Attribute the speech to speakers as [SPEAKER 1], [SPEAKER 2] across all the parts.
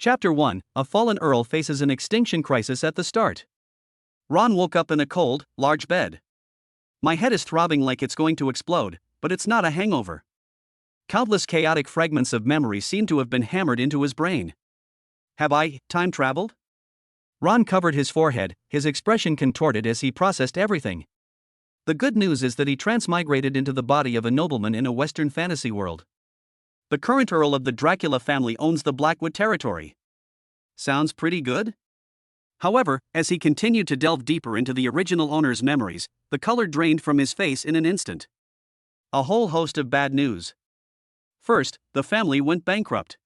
[SPEAKER 1] Chapter 1: A fallen Earl faces an extinction crisis at the start. Ron woke up in a cold, large bed. My head is throbbing like it's going to explode, but it's not a hangover. Countless chaotic fragments of memory seem to have been hammered into his brain. Have I time traveled? Ron covered his forehead, his expression contorted as he processed everything. The good news is that he transmigrated into the body of a nobleman in a Western fantasy world. The current Earl of the Dracula family owns the Blackwood territory. Sounds pretty good? However, as he continued to delve deeper into the original owner's memories, the color drained from his face in an instant. A whole host of bad news. First, the family went bankrupt.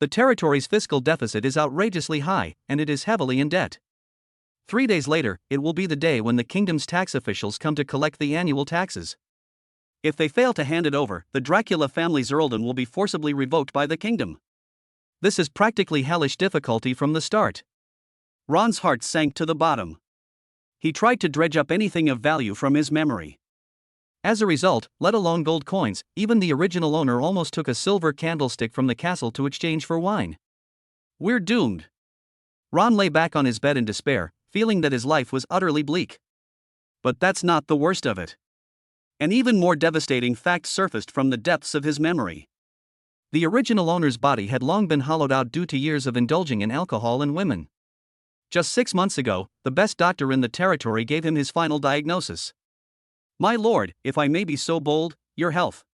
[SPEAKER 1] The territory's fiscal deficit is outrageously high, and it is heavily in debt. 3 days later, it will be the day when the kingdom's tax officials come to collect the annual taxes. If they fail to hand it over, the Dracula family's earldom will be forcibly revoked by the kingdom. This is practically hellish difficulty from the start. Ron's heart sank to the bottom. He tried to dredge up anything of value from his memory. As a result, let alone gold coins, even the original owner almost took a silver candlestick from the castle to exchange for wine. We're doomed. Ron lay back on his bed in despair, feeling that his life was utterly bleak. But that's not the worst of it. An even more devastating fact surfaced from the depths of his memory. The original owner's body had long been hollowed out due to years of indulging in alcohol and women. Just 6 months ago, the best doctor in the territory gave him his final diagnosis. My lord, if I may be so bold, your health.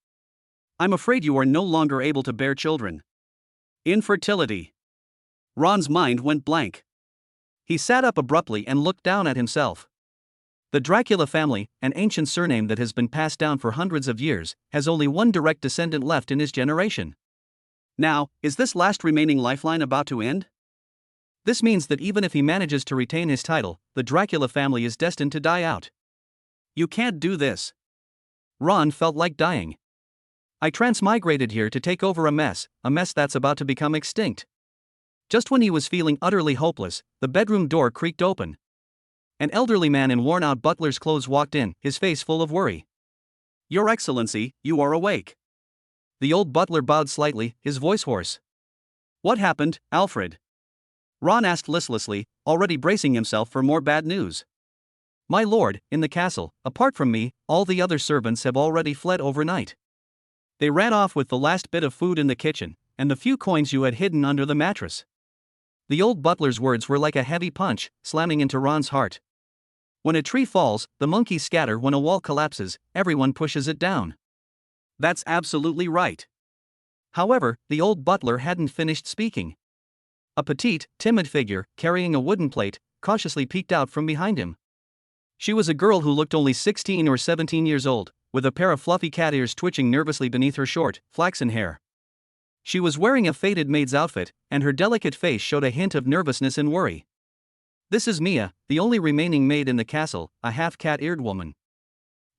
[SPEAKER 1] I'm afraid you are no longer able to bear children. Infertility. Ron's mind went blank. He sat up abruptly and looked down at himself. The Dracula family, an ancient surname that has been passed down for hundreds of years, has only one direct descendant left in his generation. Now, is this last remaining lifeline about to end? This means that even if he manages to retain his title, the Dracula family is destined to die out. You can't do this. Ron felt like dying. I transmigrated here to take over a mess that's about to become extinct. Just when he was feeling utterly hopeless, the bedroom door creaked open. An elderly man in worn-out butler's clothes walked in, his face full of worry. Your Excellency, you are awake. The old butler bowed slightly, his voice hoarse. What happened, Alfred? Ron asked listlessly, already bracing himself for more bad news. My lord, in the castle, apart from me, all the other servants have already fled overnight. They ran off with the last bit of food in the kitchen, and the few coins you had hidden under the mattress. The old butler's words were like a heavy punch, slamming into Ron's heart. When a tree falls, the monkeys scatter. When a wall collapses, everyone pushes it down. That's absolutely right. However, the old butler hadn't finished speaking. A petite, timid figure, carrying a wooden plate, cautiously peeked out from behind him. She was a girl who looked only 16 or 17 years old, with a pair of fluffy cat ears twitching nervously beneath her short, flaxen hair. She was wearing a faded maid's outfit, and her delicate face showed a hint of nervousness and worry. This is Mia, the only remaining maid in the castle, a half-cat-eared woman.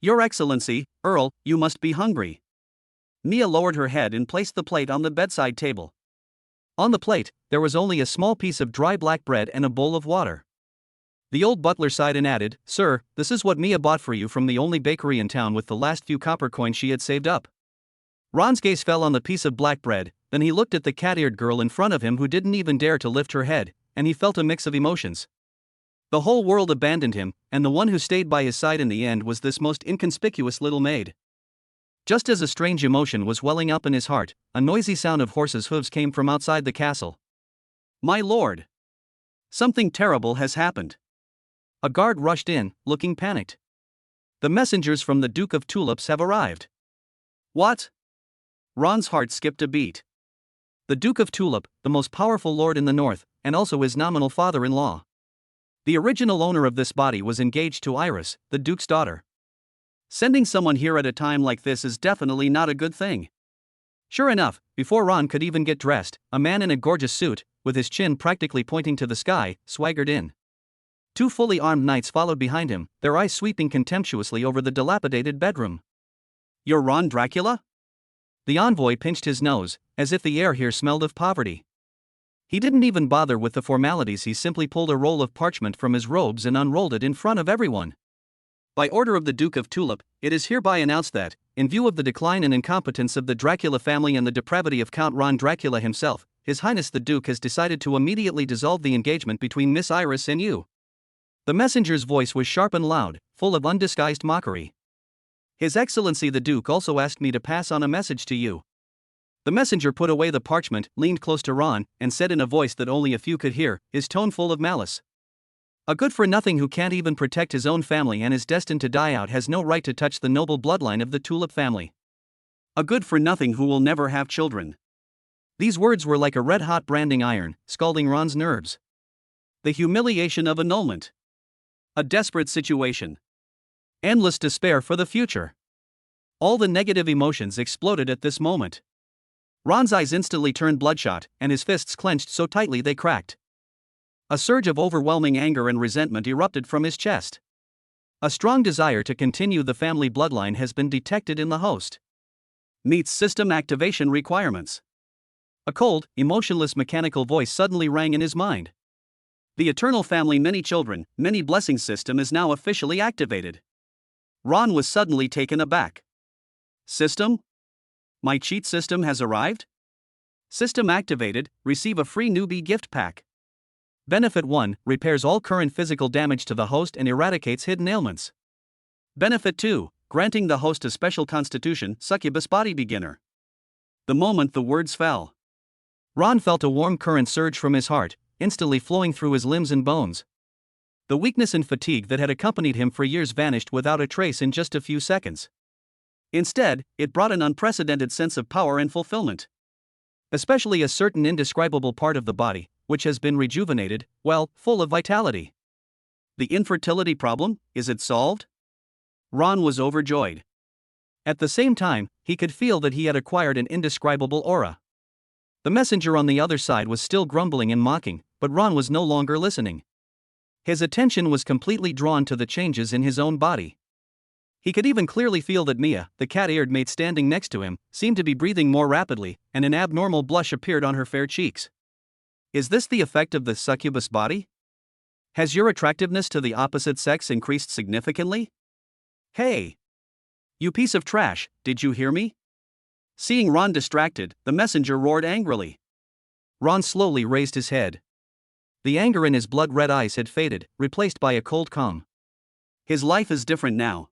[SPEAKER 1] Your Excellency, Earl, you must be hungry. Mia lowered her head and placed the plate on the bedside table. On the plate, there was only a small piece of dry black bread and a bowl of water. The old butler sighed and added, Sir, this is what Mia bought for you from the only bakery in town with the last few copper coins she had saved up. Ron's gaze fell on the piece of black bread, then he looked at the cat-eared girl in front of him who didn't even dare to lift her head, and he felt a mix of emotions. The whole world abandoned him, and the one who stayed by his side in the end was this most inconspicuous little maid. Just as a strange emotion was welling up in his heart, a noisy sound of horses' hooves came from outside the castle. My lord! Something terrible has happened. A guard rushed in, looking panicked. The messengers from the Duke of Tulips have arrived. What? Ron's heart skipped a beat. The Duke of Tulip, the most powerful lord in the north, and also his nominal father-in-law. The original owner of this body was engaged to Iris, the Duke's daughter. Sending someone here at a time like this is definitely not a good thing. Sure enough, before Ron could even get dressed, a man in a gorgeous suit, with his chin practically pointing to the sky, swaggered in. 2 fully armed knights followed behind him, their eyes sweeping contemptuously over the dilapidated bedroom. You're Ron Dracula? The envoy pinched his nose, as if the air here smelled of poverty. He didn't even bother with the formalities. He simply pulled a roll of parchment from his robes and unrolled it in front of everyone. By order of the Duke of Tulip, it is hereby announced that, in view of the decline and incompetence of the Dracula family and the depravity of Count Ron Dracula himself, His Highness the Duke has decided to immediately dissolve the engagement between Miss Iris and you." The messenger's voice was sharp and loud, full of undisguised mockery. "His Excellency the Duke also asked me to pass on a message to you." The messenger put away the parchment, leaned close to Ron, and said in a voice that only a few could hear, his tone full of malice. "A good-for-nothing who can't even protect his own family and is destined to die out has no right to touch the noble bloodline of the Tulip family. A good-for-nothing who will never have children." These words were like a red-hot branding iron, scalding Ron's nerves. The humiliation of annulment. A desperate situation. Endless despair for the future. All the negative emotions exploded at this moment. Ron's eyes instantly turned bloodshot, and his fists clenched so tightly they cracked. A surge of overwhelming anger and resentment erupted from his chest. A strong desire to continue the family bloodline has been detected in the host. Meets system activation requirements. A cold, emotionless mechanical voice suddenly rang in his mind. The Eternal Family Many Children, Many Blessings system is now officially activated. Ron was suddenly taken aback. System? My cheat system has arrived? System activated, receive a free newbie gift pack. Benefit 1, repairs all current physical damage to the host and eradicates hidden ailments. Benefit 2, granting the host a special constitution, Succubus Body Beginner. The moment the words fell, Ron felt a warm current surge from his heart, instantly flowing through his limbs and bones. The weakness and fatigue that had accompanied him for years vanished without a trace in just a few seconds. Instead, it brought an unprecedented sense of power and fulfillment. Especially a certain indescribable part of the body, which has been rejuvenated, well, full of vitality. The infertility problem, is it solved? Ron was overjoyed. At the same time, he could feel that he had acquired an indescribable aura. The messenger on the other side was still grumbling and mocking, but Ron was no longer listening. His attention was completely drawn to the changes in his own body. He could even clearly feel that Mia, the cat-eared mate standing next to him, seemed to be breathing more rapidly, and an abnormal blush appeared on her fair cheeks. Is this the effect of the succubus body? Has your attractiveness to the opposite sex increased significantly? Hey! You piece of trash, did you hear me? Seeing Ron distracted, the messenger roared angrily. Ron slowly raised his head. The anger in his blood-red eyes had faded, replaced by a cold calm. His life is different now.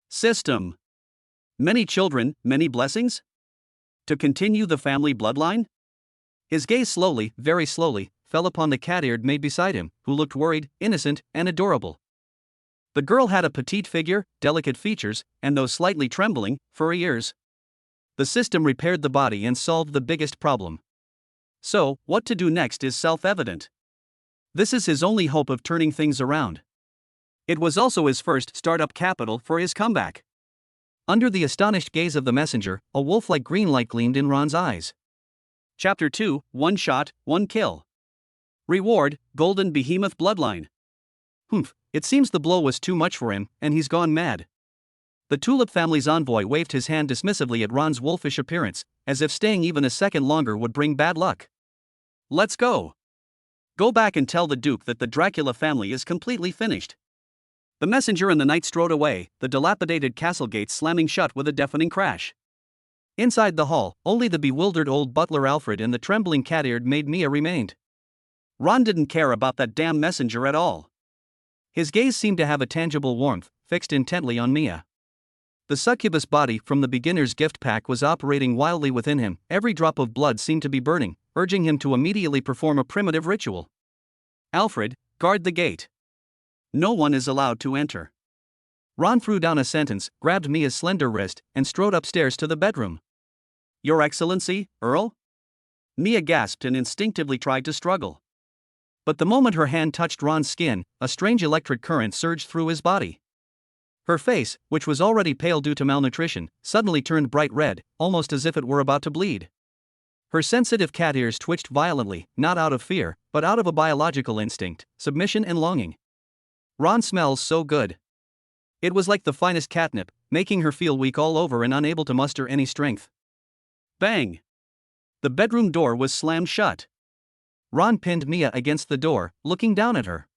[SPEAKER 1] System. Many children, many blessings? To continue the family bloodline? His gaze slowly, very slowly, fell upon the cat-eared maid beside him, who looked worried, innocent, and adorable. The girl had a petite figure, delicate features, and those slightly trembling, furry ears. The system repaired the body and solved the biggest problem. So, what to do next is self-evident. This is his only hope of turning things around. It was also his first startup capital for his comeback. Under the astonished gaze of the messenger, a wolf-like green light gleamed in Ron's eyes. Chapter 2, One Shot, One Kill. Reward, Golden Behemoth Bloodline. Humph, it seems the blow was too much for him, and he's gone mad. The Tulip family's envoy waved his hand dismissively at Ron's wolfish appearance, as if staying even a second longer would bring bad luck. Let's go. Go back and tell the Duke that the Dracula family is completely finished. The messenger and the knight strode away, the dilapidated castle gates slamming shut with a deafening crash. Inside the hall, only the bewildered old butler Alfred and the trembling cat-eared maid Mia remained. Ron didn't care about that damn messenger at all. His gaze seemed to have a tangible warmth, fixed intently on Mia. The succubus body from the beginner's gift pack was operating wildly within him, every drop of blood seemed to be burning, urging him to immediately perform a primitive ritual. Alfred, guard the gate. No one is allowed to enter. Ron threw down a sentence, grabbed Mia's slender wrist, and strode upstairs to the bedroom. Your Excellency, Earl? Mia gasped and instinctively tried to struggle. But the moment her hand touched Ron's skin, a strange electric current surged through his body. Her face, which was already pale due to malnutrition, suddenly turned bright red, almost as if it were about to bleed. Her sensitive cat ears twitched violently, not out of fear, but out of a biological instinct, submission and longing. Ron smells so good. It was like the finest catnip, making her feel weak all over and unable to muster any strength. Bang! The bedroom door was slammed shut. Ron pinned Mia against the door, looking down at her.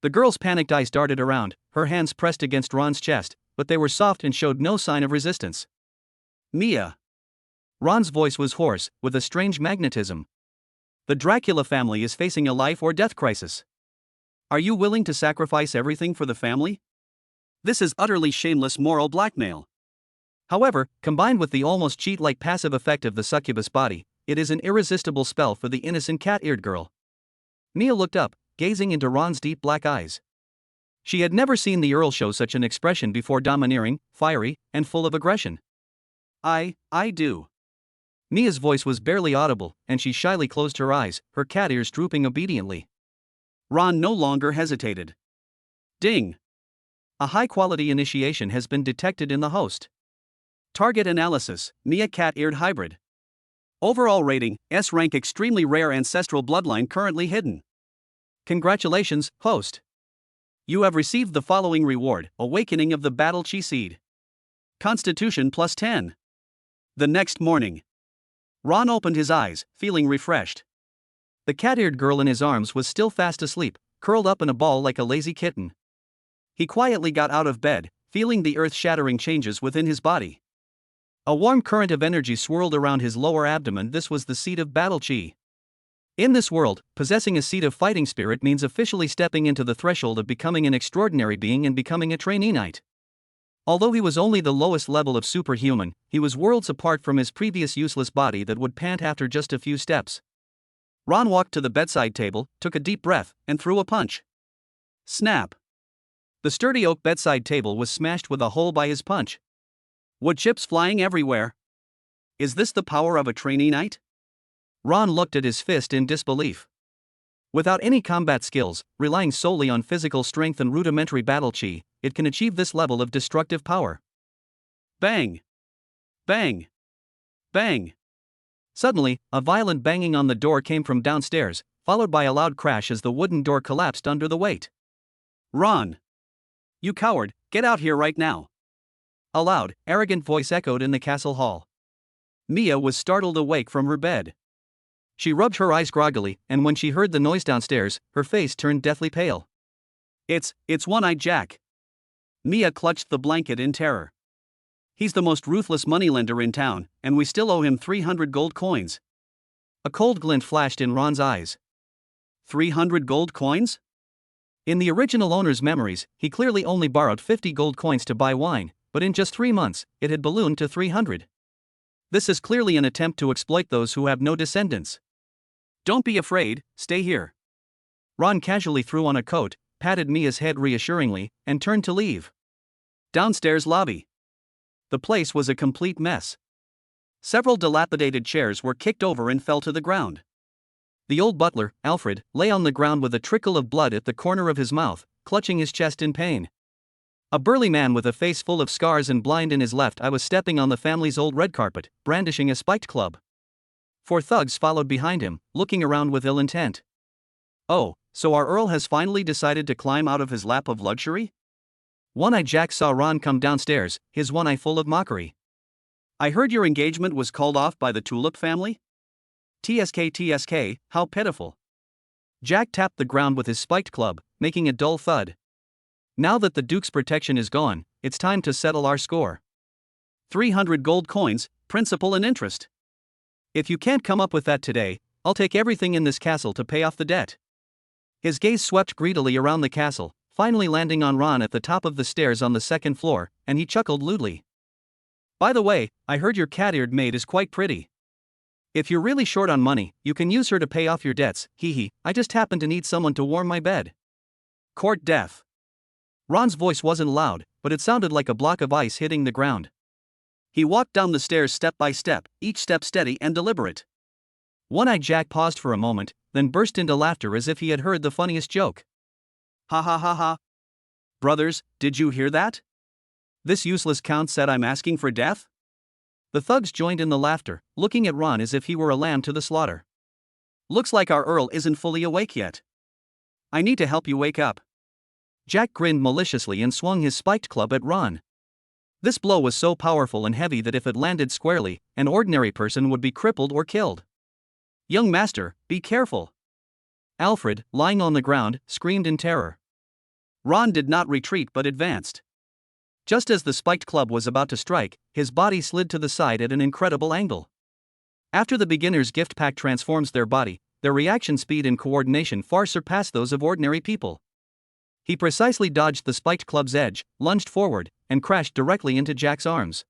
[SPEAKER 1] The girl's panicked eyes darted around, her hands pressed against Ron's chest, but they were soft and showed no sign of resistance. Mia. Ron's voice was hoarse, with a strange magnetism. The Dracula family is facing a life or death crisis. Are you willing to sacrifice everything for the family? This is utterly shameless moral blackmail. However, combined with the almost cheat-like passive effect of the succubus body, it is an irresistible spell for the innocent cat-eared girl. Mia looked up, gazing into Ron's deep black eyes. She had never seen the Earl show such an expression before, domineering, fiery, and full of aggression. I do. Mia's voice was barely audible, and she shyly closed her eyes, her cat ears drooping obediently. Ron no longer hesitated. Ding! A high-quality initiation has been detected in the host. Target analysis, Mia cat-eared hybrid. Overall rating, S rank, extremely rare ancestral bloodline currently hidden. Congratulations, host. You have received the following reward: Awakening of the Battle Chi Seed. Constitution plus 10. The next morning, Ron opened his eyes, feeling refreshed. The cat-eared girl in his arms was still fast asleep, curled up in a ball like a lazy kitten. He quietly got out of bed, feeling the earth-shattering changes within his body. A warm current of energy swirled around his lower abdomen. This was the seed of battle chi. In this world, possessing a seed of fighting spirit means officially stepping into the threshold of becoming an extraordinary being and becoming a trainee knight. Although he was only the lowest level of superhuman, he was worlds apart from his previous useless body that would pant after just a few steps. Ron walked to the bedside table, took a deep breath, and threw a punch. Snap! The sturdy oak bedside table was smashed with a hole by his punch. Wood chips flying everywhere. Is this the power of a trainee knight? Ron looked at his fist in disbelief. Without any combat skills, relying solely on physical strength and rudimentary battle chi, it can achieve this level of destructive power. Bang! Bang! Bang! Suddenly, a violent banging on the door came from downstairs, followed by a loud crash as the wooden door collapsed under the weight. Ron! You coward, get out here right now! A loud, arrogant voice echoed in the castle hall. Mia was startled awake from her bed. She rubbed her eyes groggily, and when she heard the noise downstairs, her face turned deathly pale. It's One-Eyed Jack. Mia clutched the blanket in terror. He's the most ruthless moneylender in town, and we still owe him 300 gold coins. A cold glint flashed in Ron's eyes. 300 gold coins? In the original owner's memories, he clearly only borrowed 50 gold coins to buy wine, but in just 3 months, it had ballooned to 300. This is clearly an attempt to exploit those who have no descendants. Don't be afraid, stay here. Ron casually threw on a coat, patted Mia's head reassuringly, and turned to leave. Downstairs lobby. The place was a complete mess. Several dilapidated chairs were kicked over and fell to the ground. The old butler, Alfred, lay on the ground with a trickle of blood at the corner of his mouth, clutching his chest in pain. A burly man with a face full of scars and blind in his left eye was stepping on the family's old red carpet, brandishing a spiked club. 4 thugs followed behind him, looking around with ill intent. Oh, so our Earl has finally decided to climb out of his lap of luxury? One-Eyed Jack saw Ron come downstairs, his one eye full of mockery. I heard your engagement was called off by the Tulip family? TSK, how pitiful. Jack tapped the ground with his spiked club, making a dull thud. Now that the Duke's protection is gone, it's time to settle our score. 300 gold coins, principal and interest. If you can't come up with that today, I'll take everything in this castle to pay off the debt. His gaze swept greedily around the castle, finally landing on Ron at the top of the stairs on the 2nd floor, and he chuckled lewdly. By the way, I heard your cat-eared maid is quite pretty. If you're really short on money, you can use her to pay off your debts, I just happen to need someone to warm my bed. Court death. Ron's voice wasn't loud, but it sounded like a block of ice hitting the ground. He walked down the stairs step by step, each step steady and deliberate. One-Eyed Jack paused for a moment, then burst into laughter as if he had heard the funniest joke. Ha ha ha ha. Brothers, did you hear that? This useless count said I'm asking for death? The thugs joined in the laughter, looking at Ron as if he were a lamb to the slaughter. Looks like our Earl isn't fully awake yet. I need to help you wake up. Jack grinned maliciously and swung his spiked club at Ron. This blow was so powerful and heavy that if it landed squarely, an ordinary person would be crippled or killed. Young master, be careful. Alfred, lying on the ground, screamed in terror. Ron did not retreat but advanced. Just as the spiked club was about to strike, his body slid to the side at an incredible angle. After the beginner's gift pack transforms their body, their reaction speed and coordination far surpassed those of ordinary people. He precisely dodged the spiked club's edge, lunged forward, and crashed directly into Jack's arms.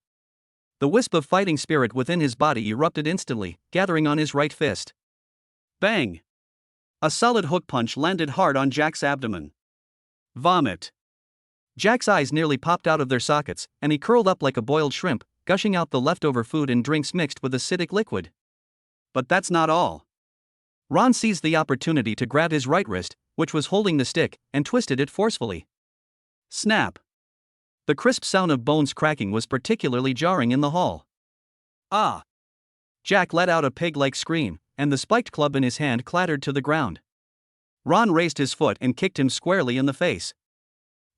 [SPEAKER 1] The wisp of fighting spirit within his body erupted instantly, gathering on his right fist. Bang! A solid hook punch landed hard on Jack's abdomen. Vomit! Jack's eyes nearly popped out of their sockets, and he curled up like a boiled shrimp, gushing out the leftover food and drinks mixed with acidic liquid. But that's not all. Ron seized the opportunity to grab his right wrist, which was holding the stick, and twisted it forcefully. Snap! The crisp sound of bones cracking was particularly jarring in the hall. Ah! Jack let out a pig-like scream, and the spiked club in his hand clattered to the ground. Ron raised his foot and kicked him squarely in the face.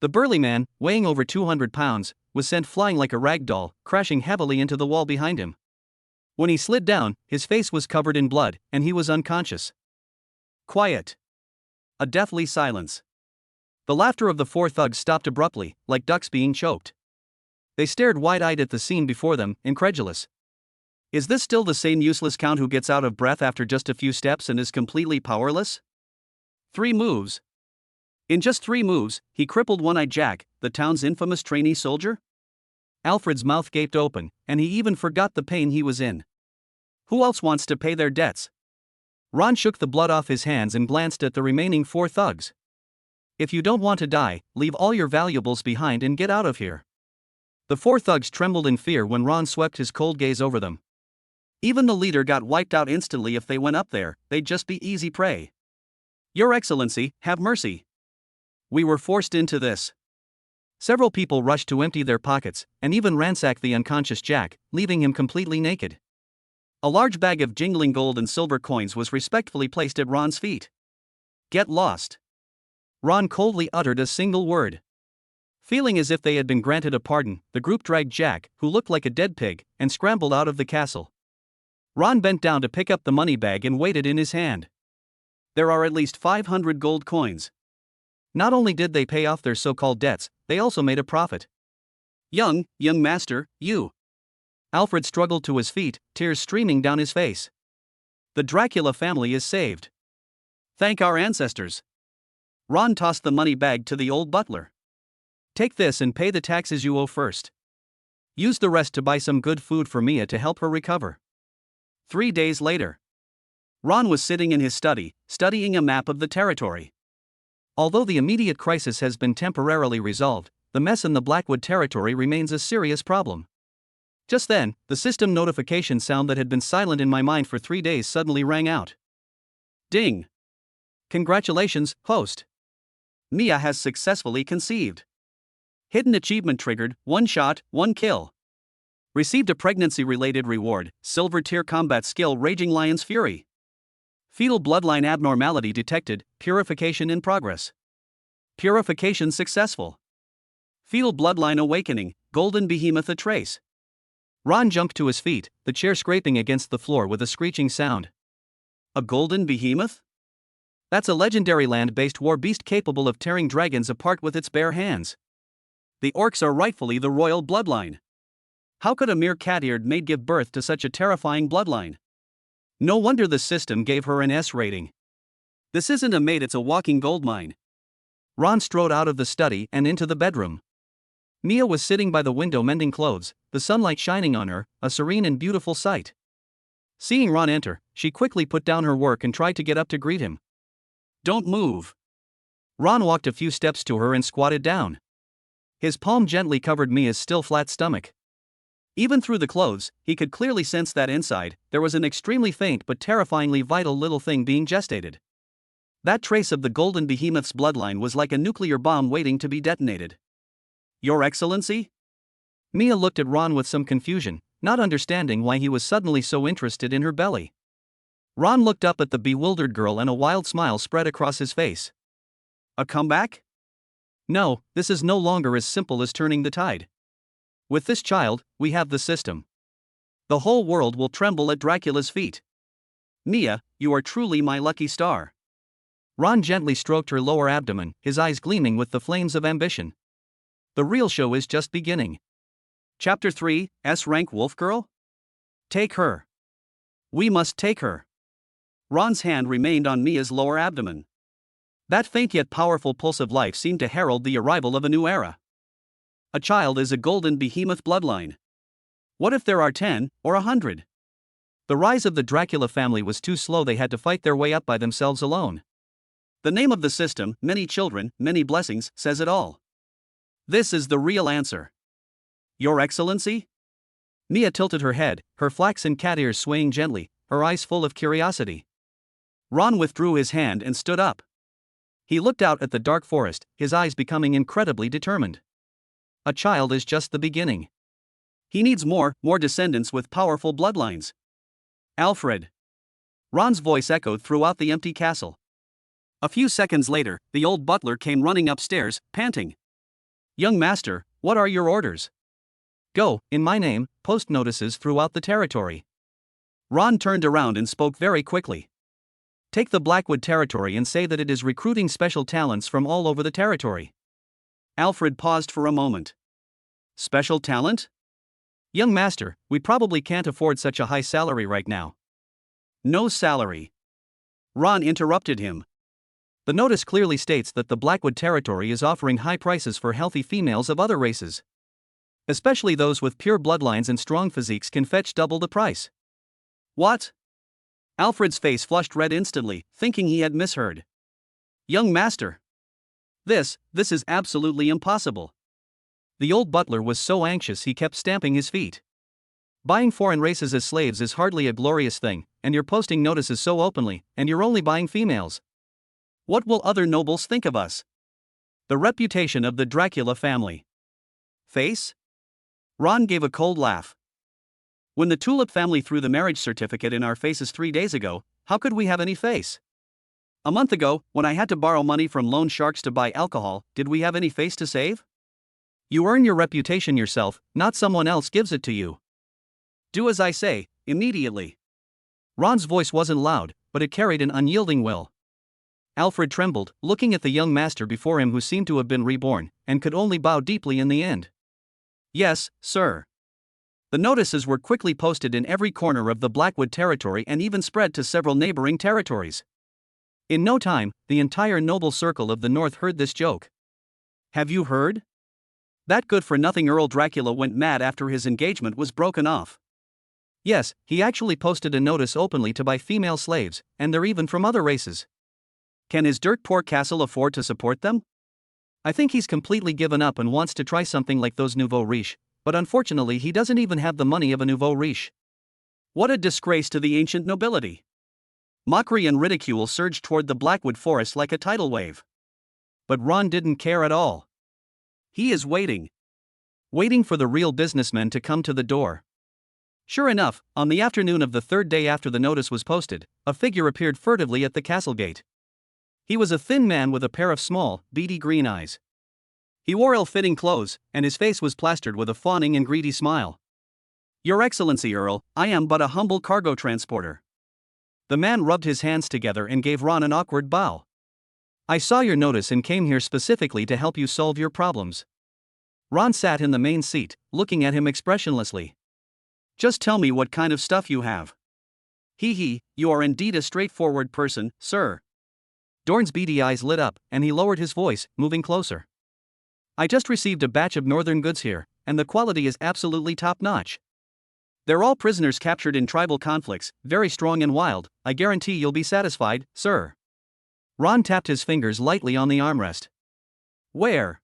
[SPEAKER 1] The burly man, weighing over 200 pounds, was sent flying like a rag doll, crashing heavily into the wall behind him. When he slid down, his face was covered in blood, and he was unconscious. Quiet. A deathly silence. The laughter of the four thugs stopped abruptly, like ducks being choked. They stared wide-eyed at the scene before them, incredulous. Is this still the same useless count who gets out of breath after just a few steps and is completely powerless? 3 moves. In just 3 moves, he crippled One-Eyed Jack, the town's infamous trainee soldier? Alfred's mouth gaped open, and he even forgot the pain he was in. Who else wants to pay their debts? Ron shook the blood off his hands and glanced at the remaining 4 thugs. If you don't want to die, leave all your valuables behind and get out of here. The 4 thugs trembled in fear when Ron swept his cold gaze over them. Even the leader got wiped out instantly. If they went up there, they'd just be easy prey. Your Excellency, have mercy. We were forced into this. Several people rushed to empty their pockets, and even ransack the unconscious Jack, leaving him completely naked. A large bag of jingling gold and silver coins was respectfully placed at Ron's feet. Get lost. Ron coldly uttered a single word. Feeling as if they had been granted a pardon, the group dragged Jack, who looked like a dead pig, and scrambled out of the castle. Ron bent down to pick up the money bag and weighed it in his hand. There are at least 500 gold coins. Not only did they pay off their so-called debts, they also made a profit. Young master, you. Alfred struggled to his feet, tears streaming down his face. The Dracula family is saved. Thank our ancestors. Ron tossed the money bag to the old butler. Take this and pay the taxes you owe first. Use the rest to buy some good food for Mia to help her recover. 3 days later. Ron was sitting in his study, studying a map of the territory. Although the immediate crisis has been temporarily resolved, the mess in the Blackwood territory remains a serious problem. Just then, the system notification sound that had been silent in my mind for 3 days suddenly rang out. Ding! Congratulations, host. Mia has successfully conceived. Hidden achievement triggered, 1 shot, 1 kill. Received a pregnancy-related reward, silver tier combat skill Raging Lion's Fury. Fetal bloodline abnormality detected, purification in progress. Purification successful. Fetal bloodline awakening, golden behemoth a trace. Ron jumped to his feet, the chair scraping against the floor with a screeching sound. A golden behemoth? That's a legendary land-based war beast capable of tearing dragons apart with its bare hands. The orcs are rightfully the royal bloodline. How could a mere cat-eared maid give birth to such a terrifying bloodline? No wonder the system gave her an S rating. This isn't a maid, it's a walking goldmine. Ron strode out of the study and into the bedroom. Mia was sitting by the window mending clothes, the sunlight shining on her, a serene and beautiful sight. Seeing Ron enter, she quickly put down her work and tried to get up to greet him. Don't move. Ron walked a few steps to her and squatted down. His palm gently covered Mia's still flat stomach. Even through the clothes, he could clearly sense that inside, there was an extremely faint but terrifyingly vital little thing being gestated. That trace of the golden behemoth's bloodline was like a nuclear bomb waiting to be detonated. Your Excellency? Mia looked at Ron with some confusion, not understanding why he was suddenly so interested in her belly. Ron looked up at the bewildered girl and a wild smile spread across his face. A comeback? No, this is no longer as simple as turning the tide. With this child, we have the system. The whole world will tremble at Dracula's feet. Mia, you are truly my lucky star. Ron gently stroked her lower abdomen, his eyes gleaming with the flames of ambition. The real show is just beginning. Chapter 3, S-Rank Wolf Girl? Take her. We must take her. Ron's hand remained on Mia's lower abdomen. That faint yet powerful pulse of life seemed to herald the arrival of a new era. A child is a golden behemoth bloodline. What if there are 10 or 100? The rise of the Dracula family was too slow, they had to fight their way up by themselves alone. The name of the system, many children, many blessings, says it all. This is the real answer. Your Excellency? Mia tilted her head, her flaxen cat ears swaying gently, her eyes full of curiosity. Ron withdrew his hand and stood up. He looked out at the dark forest, his eyes becoming incredibly determined. A child is just the beginning. He needs more descendants with powerful bloodlines. Alfred. Ron's voice echoed throughout the empty castle. A few seconds later, the old butler came running upstairs, panting. Young master, what are your orders? Go, in my name, post notices throughout the territory. Ron turned around and spoke very quickly. Take the Blackwood territory and say that it is recruiting special talents from all over the territory. Alfred paused for a moment. Special talent? Young master, we probably can't afford such a high salary right now. No salary. Ron interrupted him. The notice clearly states that the Blackwood territory is offering high prices for healthy females of other races. Especially those with pure bloodlines and strong physiques can fetch double the price. What? Alfred's face flushed red instantly, thinking he had misheard. Young master. This is absolutely impossible. The old butler was so anxious he kept stamping his feet. Buying foreign races as slaves is hardly a glorious thing, and you're posting notices so openly, and you're only buying females. What will other nobles think of us? The reputation of the Dracula family. Face? Ron gave a cold laugh. When the Tulip family threw the marriage certificate in our faces 3 days ago, how could we have any face? A month ago, when I had to borrow money from loan sharks to buy alcohol, did we have any face to save? You earn your reputation yourself, not someone else gives it to you. Do as I say, immediately. Ron's voice wasn't loud, but it carried an unyielding will. Alfred trembled, looking at the young master before him who seemed to have been reborn, and could only bow deeply in the end. Yes, sir. The notices were quickly posted in every corner of the Blackwood territory and even spread to several neighboring territories. In no time, the entire noble circle of the north heard this joke. Have you heard? That good-for-nothing Earl Dracula went mad after his engagement was broken off. Yes, he actually posted a notice openly to buy female slaves, and they're even from other races. Can his dirt-poor castle afford to support them? I think he's completely given up and wants to try something like those nouveau riche, but unfortunately he doesn't even have the money of a nouveau riche. What a disgrace to the ancient nobility. Mockery and ridicule surged toward the Blackwood forest like a tidal wave. But Ron didn't care at all. He is waiting. Waiting for the real businessmen to come to the door. Sure enough, on the afternoon of the third day after the notice was posted, a figure appeared furtively at the castle gate. He was a thin man with a pair of small, beady green eyes. He wore ill-fitting clothes, and his face was plastered with a fawning and greedy smile. Your Excellency, Earl, I am but a humble cargo transporter. The man rubbed his hands together and gave Ron an awkward bow. I saw your notice and came here specifically to help you solve your problems. Ron sat in the main seat, looking at him expressionlessly. Just tell me what kind of stuff you have. You are indeed a straightforward person, sir. Dorn's beady eyes lit up, and he lowered his voice, moving closer. I just received a batch of northern goods here, and the quality is absolutely top-notch. They're all prisoners captured in tribal conflicts, very strong and wild. I guarantee you'll be satisfied, sir. Ron tapped his fingers lightly on the armrest. Where?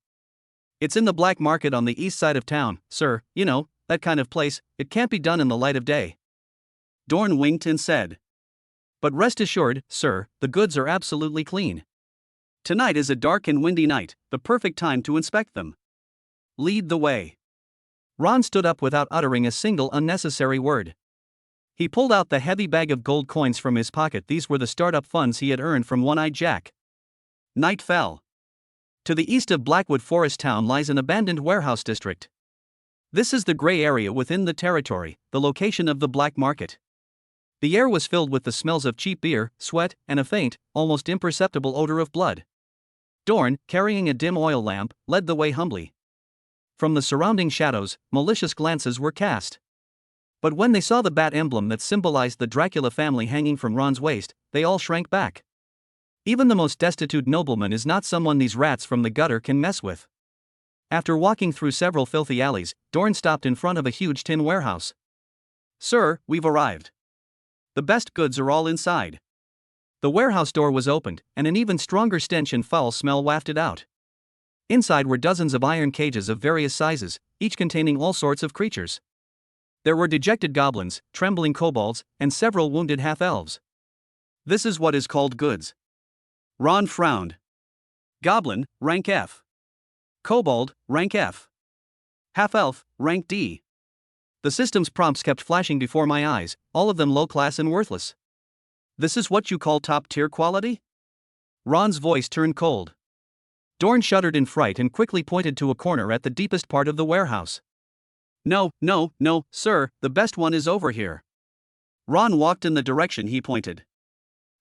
[SPEAKER 1] It's in the black market on the east side of town, sir, you know, that kind of place. It can't be done in the light of day. Dorn winked and said. But rest assured, sir, the goods are absolutely clean. Tonight is a dark and windy night, the perfect time to inspect them. Lead the way. Ron stood up without uttering a single unnecessary word. He pulled out the heavy bag of gold coins from his pocket. These were the startup funds he had earned from One-Eyed Jack. Night fell. To the east of Blackwood Forest Town lies an abandoned warehouse district. This is the gray area within the territory, the location of the black market. The air was filled with the smells of cheap beer, sweat, and a faint, almost imperceptible odor of blood. Dorn, carrying a dim oil lamp, led the way humbly. From the surrounding shadows, malicious glances were cast. But when they saw the bat emblem that symbolized the Dracula family hanging from Ron's waist, they all shrank back. Even the most destitute nobleman is not someone these rats from the gutter can mess with. After walking through several filthy alleys, Dorn stopped in front of a huge tin warehouse. "Sir, we've arrived. The best goods are all inside." The warehouse door was opened, and an even stronger stench and foul smell wafted out. Inside were dozens of iron cages of various sizes, each containing all sorts of creatures. There were dejected goblins, trembling kobolds, and several wounded half-elves. "This is what is called goods." Ron frowned. "Goblin, rank F. Kobold, rank F. Half-elf, rank D." The system's prompts kept flashing before my eyes, all of them low-class and worthless. "This is what you call top-tier quality?" Ron's voice turned cold. Dorn shuddered in fright and quickly pointed to a corner at the deepest part of the warehouse. No, sir, the best one is over here." Ron walked in the direction he pointed.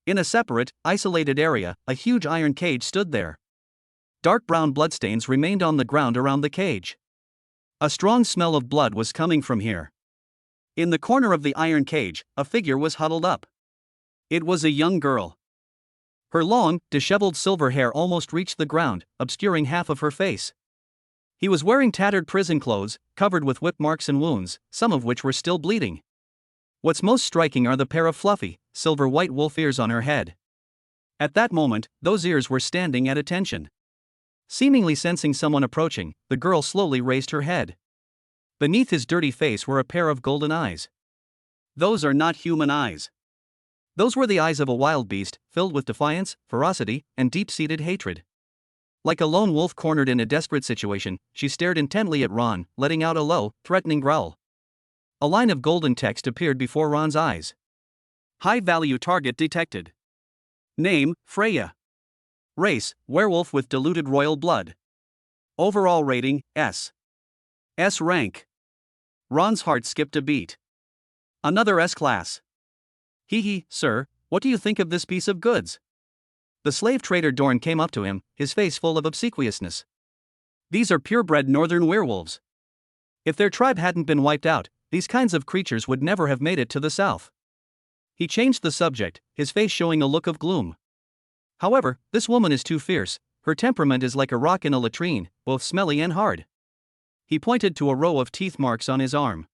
[SPEAKER 1] In a separate, isolated area, a huge iron cage stood there. Dark brown bloodstains remained on the ground around the cage. A strong smell of blood was coming from here. In the corner of the iron cage, a figure was huddled up. It was a young girl. Her long, disheveled silver hair almost reached the ground, obscuring half of her face. He was wearing tattered prison clothes, covered with whip marks and wounds, some of which were still bleeding. What's most striking are the pair of fluffy, silver-white wolf ears on her head. At that moment, those ears were standing at attention. Seemingly sensing someone approaching, the girl slowly raised her head. Beneath his dirty face were a pair of golden eyes. Those are not human eyes. Those were the eyes of a wild beast, filled with defiance, ferocity, and deep-seated hatred. Like a lone wolf cornered in a desperate situation, she stared intently at Ron, letting out a low, threatening growl. A line of golden text appeared before Ron's eyes. "High-value target detected. Name, Freya. Race, werewolf with diluted royal blood. Overall rating, S. S rank." Ron's heart skipped a beat. Another S-class. "Hee, sir, what do you think of this piece of goods?" The slave trader Dorn came up to him, his face full of obsequiousness. "These are purebred northern werewolves. If their tribe hadn't been wiped out, these kinds of creatures would never have made it to the south." He changed the subject, his face showing a look of gloom. "However, this woman is too fierce, her temperament is like a rock in a latrine, both smelly and hard." He pointed to a row of teeth marks on his arm.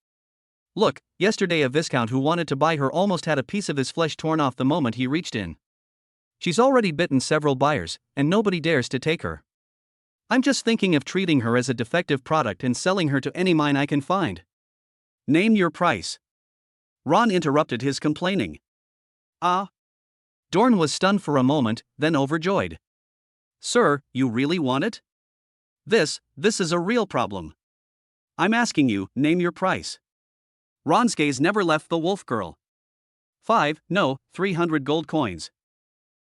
[SPEAKER 1] "Look, yesterday a viscount who wanted to buy her almost had a piece of his flesh torn off the moment he reached in. She's already bitten several buyers, and nobody dares to take her. I'm just thinking of treating her as a defective product and selling her to any mine I can find." "Name your price." Ron interrupted his complaining. "Ah." Dorn was stunned for a moment, then overjoyed. "Sir, you really want it? This is a real problem. I'm asking you, name your price." Ron's gaze never left the wolf girl. 300 gold coins."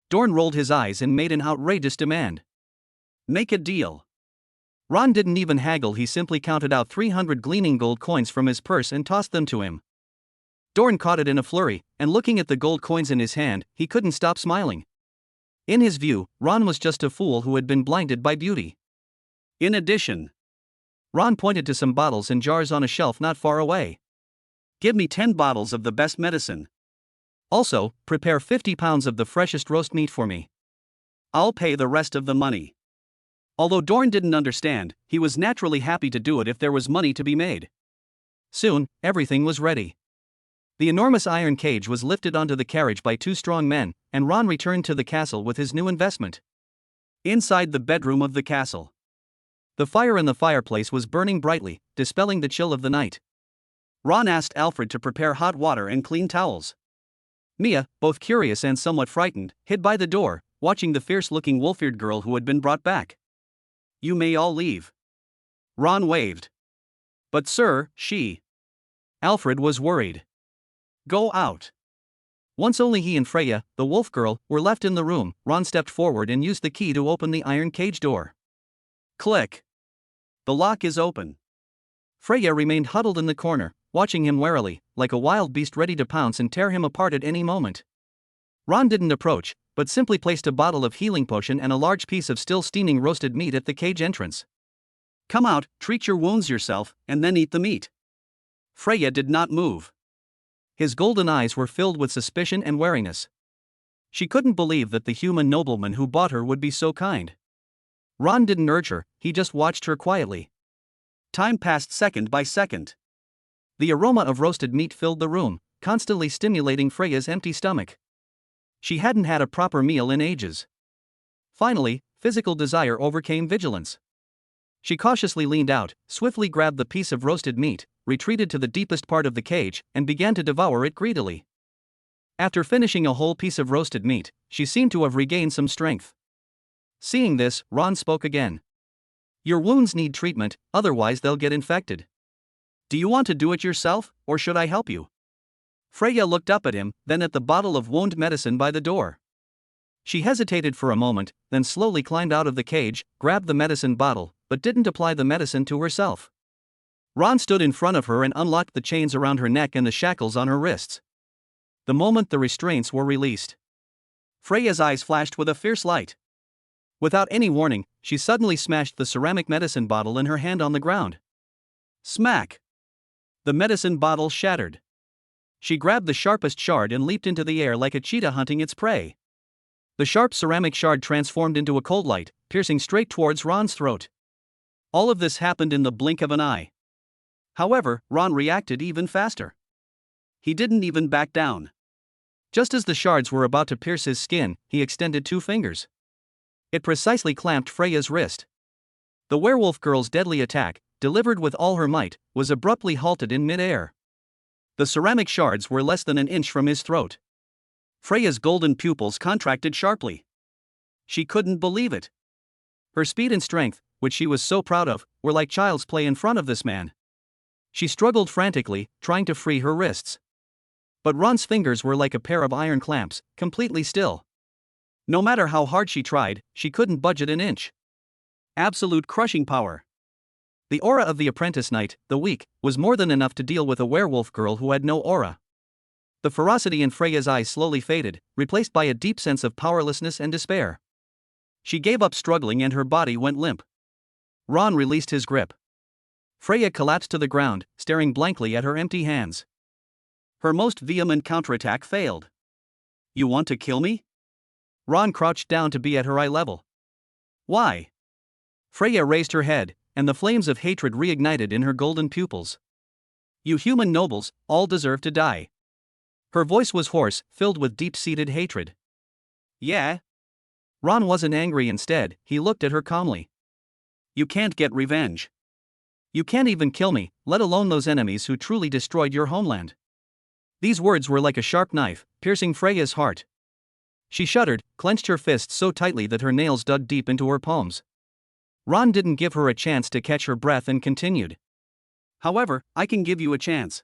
[SPEAKER 1] Dorn rolled his eyes and made an outrageous demand. "Make a deal." Ron didn't even haggle, he simply counted out 300 gleaming gold coins from his purse and tossed them to him. Dorn caught it in a flurry, and looking at the gold coins in his hand, he couldn't stop smiling. In his view, Ron was just a fool who had been blinded by beauty. In addition, Ron pointed to some bottles and jars on a shelf not far away. "Give me 10 bottles of the best medicine. Also, prepare 50 pounds of the freshest roast meat for me. I'll pay the rest of the money." Although Dorn didn't understand, he was naturally happy to do it if there was money to be made. Soon, everything was ready. The enormous iron cage was lifted onto the carriage by 2 strong men, and Ron returned to the castle with his new investment. Inside the bedroom of the castle, the fire in the fireplace was burning brightly, dispelling the chill of the night. Ron asked Alfred to prepare hot water and clean towels. Mia, both curious and somewhat frightened, hid by the door, watching the fierce-looking wolf-eared girl who had been brought back. "You may all leave." Ron waved. "But sir, she..." Alfred was worried. "Go out." Once only he and Freya, the wolf girl, were left in the room, Ron stepped forward and used the key to open the iron cage door. Click. The lock is open. Freya remained huddled in the corner, watching him warily, like a wild beast ready to pounce and tear him apart at any moment. Ron didn't approach, but simply placed a bottle of healing potion and a large piece of still steaming roasted meat at the cage entrance. "Come out, treat your wounds yourself, and then eat the meat." Freya did not move. His golden eyes were filled with suspicion and wariness. She couldn't believe that the human nobleman who bought her would be so kind. Ron didn't urge her, he just watched her quietly. Time passed second by second. The aroma of roasted meat filled the room, constantly stimulating Freya's empty stomach. She hadn't had a proper meal in ages. Finally, physical desire overcame vigilance. She cautiously leaned out, swiftly grabbed the piece of roasted meat, retreated to the deepest part of the cage, and began to devour it greedily. After finishing a whole piece of roasted meat, she seemed to have regained some strength. Seeing this, Ron spoke again. "Your wounds need treatment, otherwise they'll get infected. Do you want to do it yourself, or should I help you?" Freya looked up at him, then at the bottle of wound medicine by the door. She hesitated for a moment, then slowly climbed out of the cage, grabbed the medicine bottle, but didn't apply the medicine to herself. Ron stood in front of her and unlocked the chains around her neck and the shackles on her wrists. The moment the restraints were released, Freya's eyes flashed with a fierce light. Without any warning, she suddenly smashed the ceramic medicine bottle in her hand on the ground. Smack! The medicine bottle shattered. She grabbed the sharpest shard and leaped into the air like a cheetah hunting its prey. The sharp ceramic shard transformed into a cold light, piercing straight towards Ron's throat. All of this happened in the blink of an eye. However, Ron reacted even faster. He didn't even back down. Just as the shards were about to pierce his skin, he extended two fingers. It precisely clamped Freya's wrist. The werewolf girl's deadly attack, delivered with all her might, was abruptly halted in mid-air. The ceramic shards were less than an inch from his throat. Freya's golden pupils contracted sharply. She couldn't believe it. Her speed and strength, which she was so proud of, were like child's play in front of this man. She struggled frantically, trying to free her wrists. But Ron's fingers were like a pair of iron clamps, completely still. No matter how hard she tried, she couldn't budge it an inch. Absolute crushing power. The aura of the apprentice knight, the weak, was more than enough to deal with a werewolf girl who had no aura. The ferocity in Freya's eyes slowly faded, replaced by a deep sense of powerlessness and despair. She gave up struggling and her body went limp. Ron released his grip. Freya collapsed to the ground, staring blankly at her empty hands. Her most vehement counterattack failed. "You want to kill me?" Ron crouched down to be at her eye level. "Why?" Freya raised her head, and the flames of hatred reignited in her golden pupils. "You human nobles, all deserve to die." Her voice was hoarse, filled with deep-seated hatred. "Yeah?" Ron wasn't angry. Instead, he looked at her calmly. "You can't get revenge. You can't even kill me, let alone those enemies who truly destroyed your homeland." These words were like a sharp knife, piercing Freya's heart. She shuddered, clenched her fists so tightly that her nails dug deep into her palms. Ron didn't give her a chance to catch her breath and continued. "However, I can give you a chance."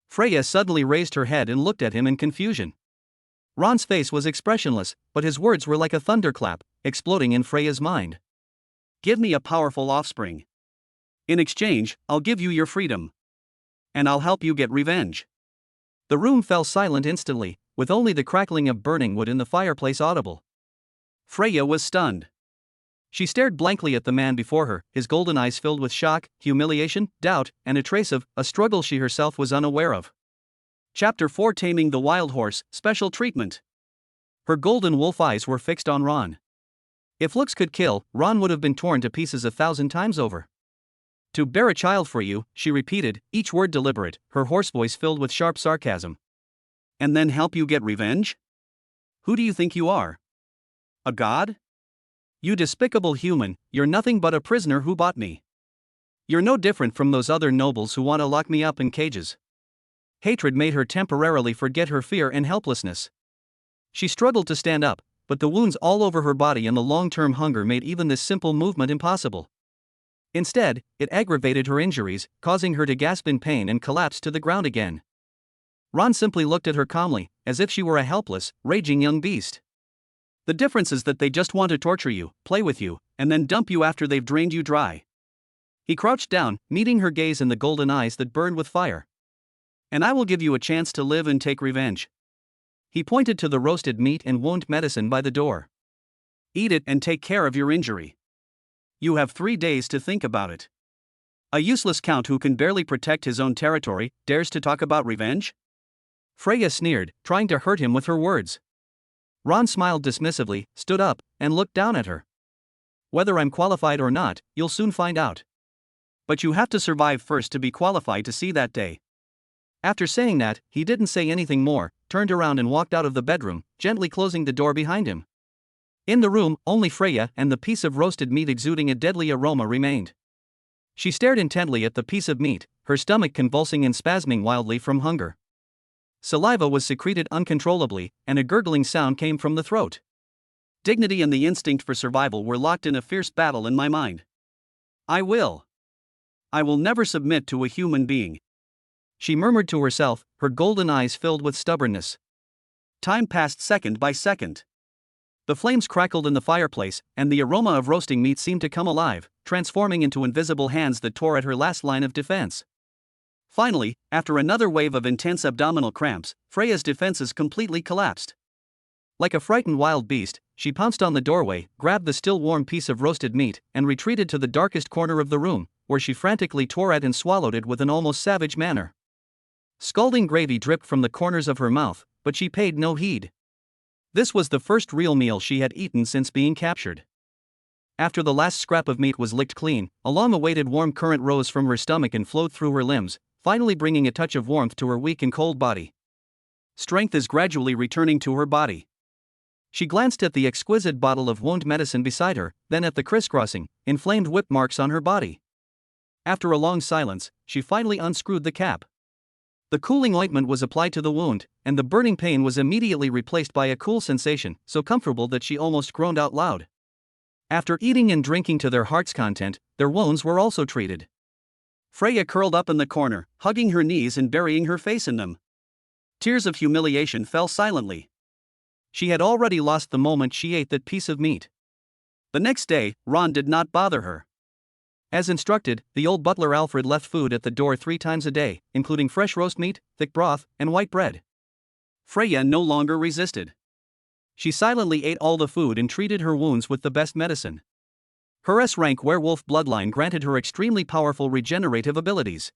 [SPEAKER 1] Freya suddenly raised her head and looked at him in confusion. Ron's face was expressionless, but his words were like a thunderclap, exploding in Freya's mind. "Give me a powerful offspring. In exchange, I'll give you your freedom. And I'll help you get revenge." The room fell silent instantly, with only the crackling of burning wood in the fireplace audible. Freya was stunned. She stared blankly at the man before her, his golden eyes filled with shock, humiliation, doubt, and a trace of a struggle she herself was unaware of. Chapter 4: Taming the Wild Horse, Special Treatment. Her golden wolf eyes were fixed on Ron. If looks could kill, Ron would have been torn to pieces 1,000 times over. "To bear a child for you," she repeated, each word deliberate, her hoarse voice filled with sharp sarcasm. "And then help you get revenge? Who do you think you are? A god? You despicable human, you're nothing but a prisoner who bought me. You're no different from those other nobles who want to lock me up in cages." Hatred made her temporarily forget her fear and helplessness. She struggled to stand up, but the wounds all over her body and the long-term hunger made even this simple movement impossible. Instead, it aggravated her injuries, causing her to gasp in pain and collapse to the ground again. Ron simply looked at her calmly, as if she were a helpless, raging young beast. "The difference is that they just want to torture you, play with you, and then dump you after they've drained you dry." He crouched down, meeting her gaze in the golden eyes that burned with fire. "And I will give you a chance to live and take revenge." He pointed to the roasted meat and wound medicine by the door. "Eat it and take care of your injury. You have 3 days to think about it." A useless count who can barely protect his own territory dares to talk about revenge? Freya sneered, trying to hurt him with her words. Ron smiled dismissively, stood up, and looked down at her. Whether I'm qualified or not, you'll soon find out. But you have to survive first to be qualified to see that day. After saying that, he didn't say anything more, turned around and walked out of the bedroom, gently closing the door behind him. In the room, only Freya and the piece of roasted meat exuding a deadly aroma remained. She stared intently at the piece of meat, her stomach convulsing and spasming wildly from hunger. Saliva was secreted uncontrollably, and a gurgling sound came from the throat. Dignity and the instinct for survival were locked in a fierce battle in my mind. I will never submit to a human being, she murmured to herself, her golden eyes filled with stubbornness. Time passed second by second. The flames crackled in the fireplace, and the aroma of roasting meat seemed to come alive, transforming into invisible hands that tore at her last line of defense. Finally, after another wave of intense abdominal cramps, Freya's defenses completely collapsed. Like a frightened wild beast, she pounced on the doorway, grabbed the still warm piece of roasted meat, and retreated to the darkest corner of the room, where she frantically tore at and swallowed it with an almost savage manner. Scalding gravy dripped from the corners of her mouth, but she paid no heed. This was the first real meal she had eaten since being captured. After the last scrap of meat was licked clean, a long-awaited warm current rose from her stomach and flowed through her limbs, finally bringing a touch of warmth to her weak and cold body. Strength is gradually returning to her body. She glanced at the exquisite bottle of wound medicine beside her, then at the crisscrossing, inflamed whip marks on her body. After a long silence, she finally unscrewed the cap. The cooling ointment was applied to the wound, and the burning pain was immediately replaced by a cool sensation, so comfortable that she almost groaned out loud. After eating and drinking to their heart's content, their wounds were also treated. Freya curled up in the corner, hugging her knees and burying her face in them. Tears of humiliation fell silently. She had already lost the moment she ate that piece of meat. The next day, Ron did not bother her. As instructed, the old butler Alfred left food at the door 3 times a day, including fresh roast meat, thick broth, and white bread. Freya no longer resisted. She silently ate all the food and treated her wounds with the best medicine. Her S-rank werewolf bloodline granted her extremely powerful regenerative abilities.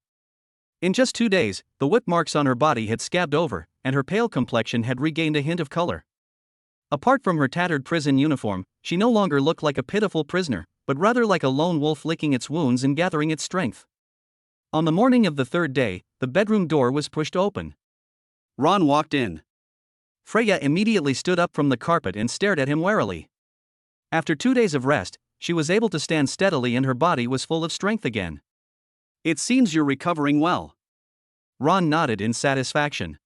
[SPEAKER 1] In just 2 days, the whip marks on her body had scabbed over, and her pale complexion had regained a hint of color. Apart from her tattered prison uniform, she no longer looked like a pitiful prisoner, but rather like a lone wolf licking its wounds and gathering its strength. On the morning of the 3rd day, the bedroom door was pushed open. Ron walked in. Freya immediately stood up from the carpet and stared at him warily. After 2 days of rest, she was able to stand steadily and her body was full of strength again. It seems you're recovering well. Ron nodded in satisfaction.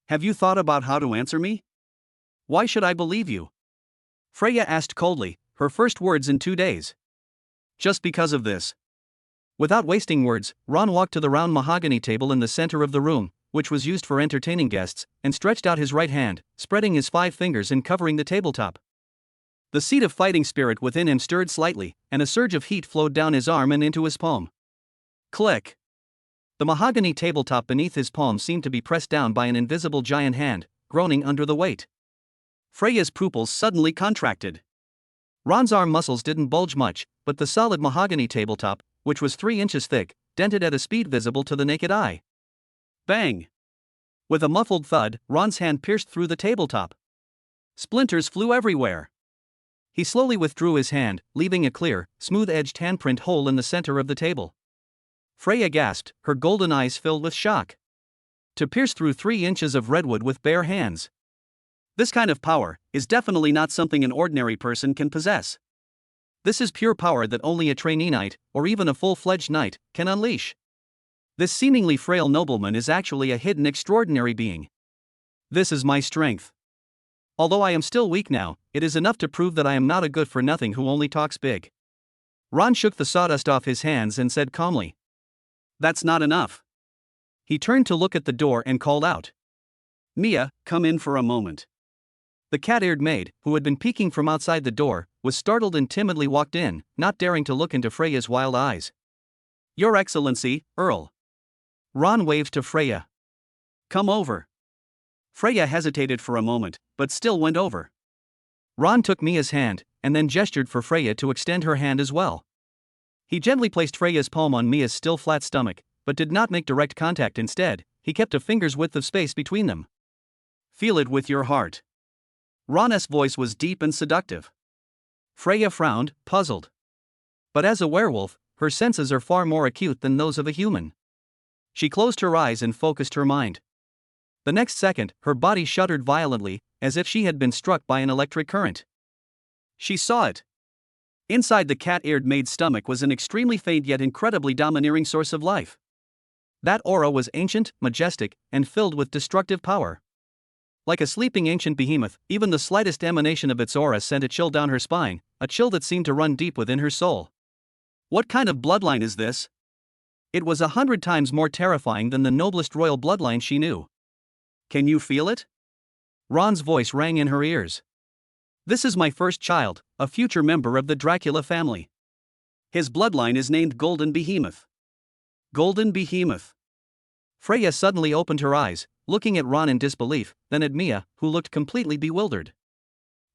[SPEAKER 1] Have you thought about how to answer me? Why should I believe you? Freya asked coldly, her first words in 2 days. Just because of this. Without wasting words, Ron walked to the round mahogany table in the center of the room, which was used for entertaining guests, and stretched out his right hand, spreading his 5 fingers and covering the tabletop. The seed of fighting spirit within him stirred slightly, and a surge of heat flowed down his arm and into his palm. Click! The mahogany tabletop beneath his palm seemed to be pressed down by an invisible giant hand, groaning under the weight. Freya's pupils suddenly contracted. Ron's arm muscles didn't bulge much, but the solid mahogany tabletop, which was 3 inches thick, dented at a speed visible to the naked eye. Bang! With a muffled thud, Ron's hand pierced through the tabletop. Splinters flew everywhere. He slowly withdrew his hand, leaving a clear, smooth-edged handprint hole in the center of the table. Freya gasped, her golden eyes filled with shock. To pierce through 3 inches of redwood with bare hands. This kind of power is definitely not something an ordinary person can possess. This is pure power that only a trainee knight, or even a full-fledged knight, can unleash. This seemingly frail nobleman is actually a hidden extraordinary being. This is my strength. Although I am still weak now, it is enough to prove that I am not a good-for-nothing who only talks big. Ron shook the sawdust off his hands and said calmly. That's not enough. He turned to look at the door and called out. Mia, come in for a moment. The cat-eared maid, who had been peeking from outside the door, was startled and timidly walked in, not daring to look into Freya's wild eyes. Your Excellency, Earl. Ron waved to Freya. Come over. Freya hesitated for a moment, but still went over. Ron took Mia's hand, and then gestured for Freya to extend her hand as well. He gently placed Freya's palm on Mia's still flat stomach, but did not make direct contact. Instead, he kept a finger's width of space between them. Feel it with your heart. Ron's voice was deep and seductive. Freya frowned, puzzled. But as a werewolf, her senses are far more acute than those of a human. She closed her eyes and focused her mind. The next second, her body shuddered violently, as if she had been struck by an electric current. She saw it. Inside the cat-eared maid's stomach was an extremely faint yet incredibly domineering source of life. That aura was ancient, majestic, and filled with destructive power. Like a sleeping ancient behemoth, even the slightest emanation of its aura sent a chill down her spine, a chill that seemed to run deep within her soul. What kind of bloodline is this? It was 100 times more terrifying than the noblest royal bloodline she knew. Can you feel it? Ron's voice rang in her ears. This is my first child, a future member of the Dracula family. His bloodline is named Golden Behemoth. Golden Behemoth. Freya suddenly opened her eyes, looking at Ron in disbelief, then at Mia, who looked completely bewildered.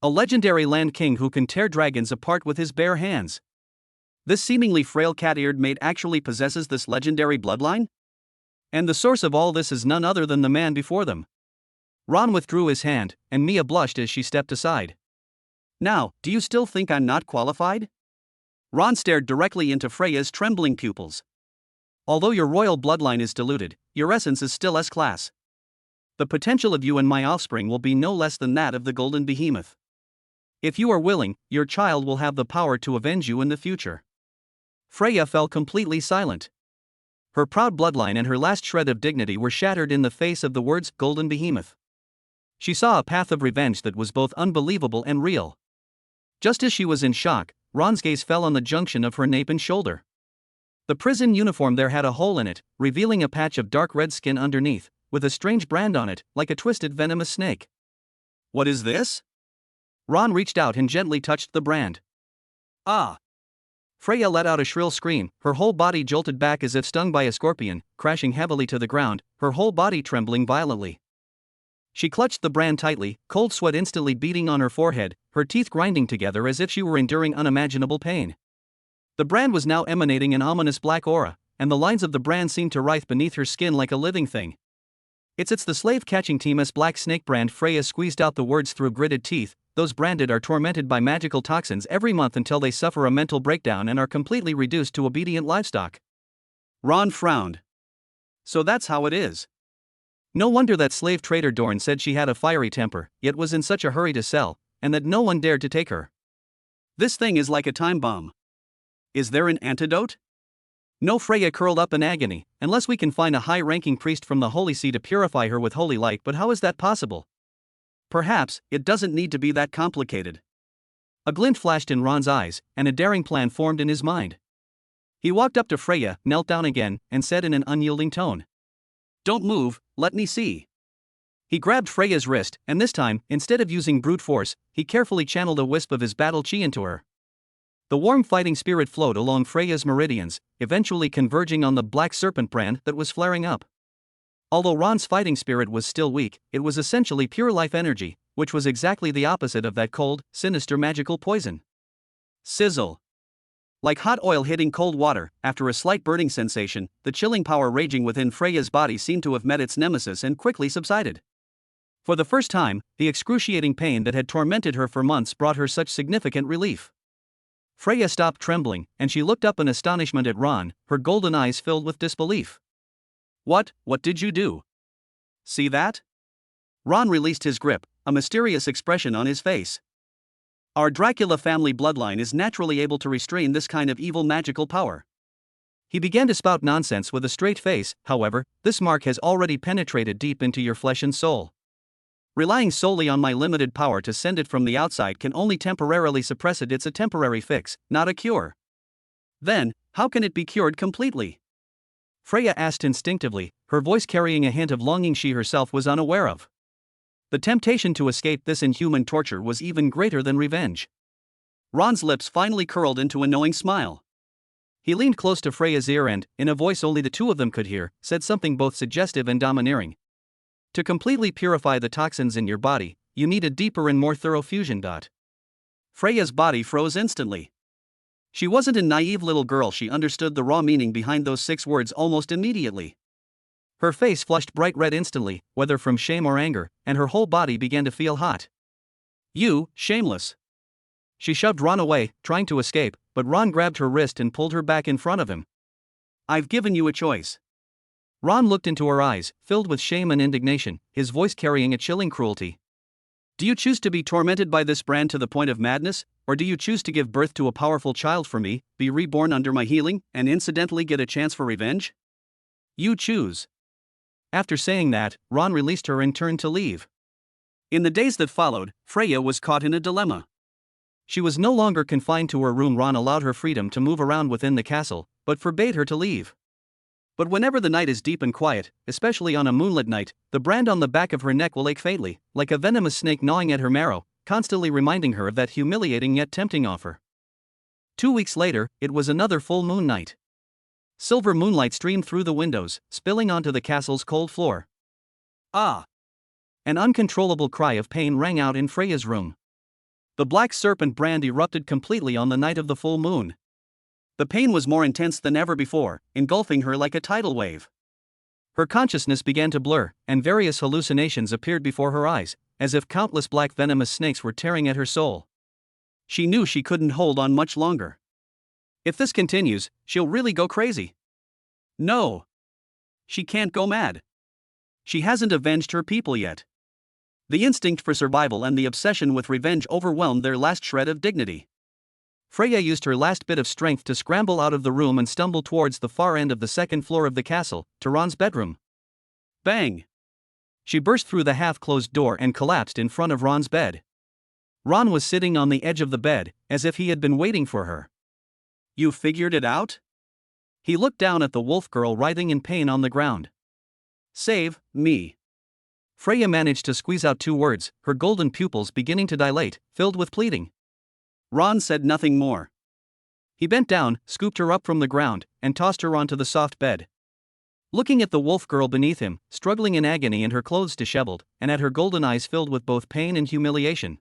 [SPEAKER 1] A legendary land king who can tear dragons apart with his bare hands. This seemingly frail cat-eared maid actually possesses this legendary bloodline? And the source of all this is none other than the man before them. Ron withdrew his hand, and Mia blushed as she stepped aside. Now, do you still think I'm not qualified? Ron stared directly into Freya's trembling pupils. Although your royal bloodline is diluted, your essence is still S-class. The potential of you and my offspring will be no less than that of the Golden Behemoth. If you are willing, your child will have the power to avenge you in the future. Freya fell completely silent. Her proud bloodline and her last shred of dignity were shattered in the face of the words Golden Behemoth. She saw a path of revenge that was both unbelievable and real. Just as she was in shock, Ron's gaze fell on the junction of her nape and shoulder. The prison uniform there had a hole in it, revealing a patch of dark red skin underneath, with a strange brand on it, like a twisted venomous snake. What is this? Ron reached out and gently touched the brand. Ah! Freya let out a shrill scream, her whole body jolted back as if stung by a scorpion, crashing heavily to the ground, her whole body trembling violently. She clutched the brand tightly, cold sweat instantly beading on her forehead, her teeth grinding together as if she were enduring unimaginable pain. The brand was now emanating an ominous black aura, and the lines of the brand seemed to writhe beneath her skin like a living thing. It's the slave-catching team's Black Snake brand. Freya squeezed out the words through gritted teeth. Those branded are tormented by magical toxins every month until they suffer a mental breakdown and are completely reduced to obedient livestock. Ron frowned. So that's how it is. No wonder that slave trader Dorn said she had a fiery temper, yet was in such a hurry to sell, and that no one dared to take her. This thing is like a time bomb. Is there an antidote? No, Freya curled up in agony, unless we can find a high-ranking priest from the Holy See to purify her with holy light. But how is that possible? Perhaps, it doesn't need to be that complicated. A glint flashed in Ron's eyes, and a daring plan formed in his mind. He walked up to Freya, knelt down again, and said in an unyielding tone, "Don't move, let me see." He grabbed Freya's wrist, and this time, instead of using brute force, he carefully channeled a wisp of his battle chi into her. The warm fighting spirit flowed along Freya's meridians, eventually converging on the black serpent brand that was flaring up. Although Ron's fighting spirit was still weak, it was essentially pure life energy, which was exactly the opposite of that cold, sinister magical poison. Sizzle. Like hot oil hitting cold water, after a slight burning sensation, the chilling power raging within Freya's body seemed to have met its nemesis and quickly subsided. For the first time, the excruciating pain that had tormented her for months brought her such significant relief. Freya stopped trembling, and she looked up in astonishment at Ron, her golden eyes filled with disbelief. What did you do? See that? Ron released his grip, a mysterious expression on his face. Our Dracula family bloodline is naturally able to restrain this kind of evil magical power. He began to spout nonsense with a straight face. However, this mark has already penetrated deep into your flesh and soul. Relying solely on my limited power to send it from the outside can only temporarily suppress it. It's a temporary fix, not a cure. Then, how can it be cured completely? Freya asked instinctively, her voice carrying a hint of longing she herself was unaware of. The temptation to escape this inhuman torture was even greater than revenge. Ron's lips finally curled into a knowing smile. He leaned close to Freya's ear and, in a voice only the two of them could hear, said something both suggestive and domineering. To completely purify the toxins in your body, you need a deeper and more thorough fusion. Freya's body froze instantly. She wasn't a naive little girl, she understood the raw meaning behind those 6 words almost immediately. Her face flushed bright red instantly, whether from shame or anger, and her whole body began to feel hot. "You, shameless!" She shoved Ron away, trying to escape, but Ron grabbed her wrist and pulled her back in front of him. "I've given you a choice." Ron looked into her eyes, filled with shame and indignation, his voice carrying a chilling cruelty. "Do you choose to be tormented by this brand to the point of madness, or do you choose to give birth to a powerful child for me, be reborn under my healing, and incidentally get a chance for revenge? You choose." After saying that, Ron released her and turned to leave. In the days that followed, Freya was caught in a dilemma. She was no longer confined to her room. Ron allowed her freedom to move around within the castle, but forbade her to leave. But whenever the night is deep and quiet, especially on a moonlit night, the brand on the back of her neck will ache faintly, like a venomous snake gnawing at her marrow, constantly reminding her of that humiliating yet tempting offer. 2 weeks later, it was another full moon night. Silver moonlight streamed through the windows, spilling onto the castle's cold floor. "Ah!" An uncontrollable cry of pain rang out in Freya's room. The black serpent brand erupted completely on the night of the full moon. The pain was more intense than ever before, engulfing her like a tidal wave. Her consciousness began to blur, and various hallucinations appeared before her eyes, as if countless black venomous snakes were tearing at her soul. She knew she couldn't hold on much longer. If this continues, she'll really go crazy. No. She can't go mad. She hasn't avenged her people yet. The instinct for survival and the obsession with revenge overwhelmed their last shred of dignity. Freya used her last bit of strength to scramble out of the room and stumble towards the far end of the second floor of the castle, to Ron's bedroom. Bang! She burst through the half-closed door and collapsed in front of Ron's bed. Ron was sitting on the edge of the bed, as if he had been waiting for her. "You figured it out?" He looked down at the wolf girl writhing in pain on the ground. "Save me." Freya managed to squeeze out 2 words, her golden pupils beginning to dilate, filled with pleading. Ron said nothing more. He bent down, scooped her up from the ground, and tossed her onto the soft bed. Looking at the wolf girl beneath him, struggling in agony and her clothes disheveled, and at her golden eyes filled with both pain and humiliation,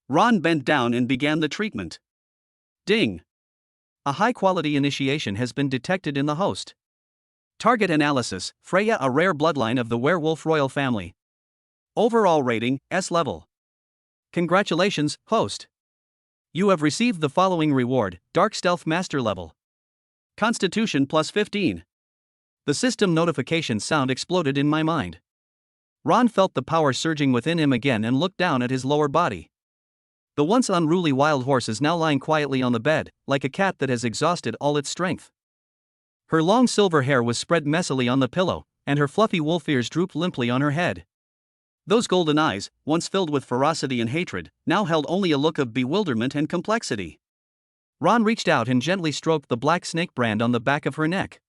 [SPEAKER 1] Ron bent down and began the treatment. Ding! A high-quality initiation has been detected in the host. Target analysis: Freya, a rare bloodline of the werewolf royal family. Overall rating: S level. Congratulations, host. You have received the following reward: Dark Stealth Master level. Constitution plus 15. The system notification sound exploded in my mind. Ron felt the power surging within him again and looked down at his lower body. The once unruly wild horse is now lying quietly on the bed, like a cat that has exhausted all its strength. Her long silver hair was spread messily on the pillow, and her fluffy wolf ears drooped limply on her head. Those golden eyes, once filled with ferocity and hatred, now held only a look of bewilderment and complexity. Ron reached out and gently stroked the black snake brand on the back of her neck.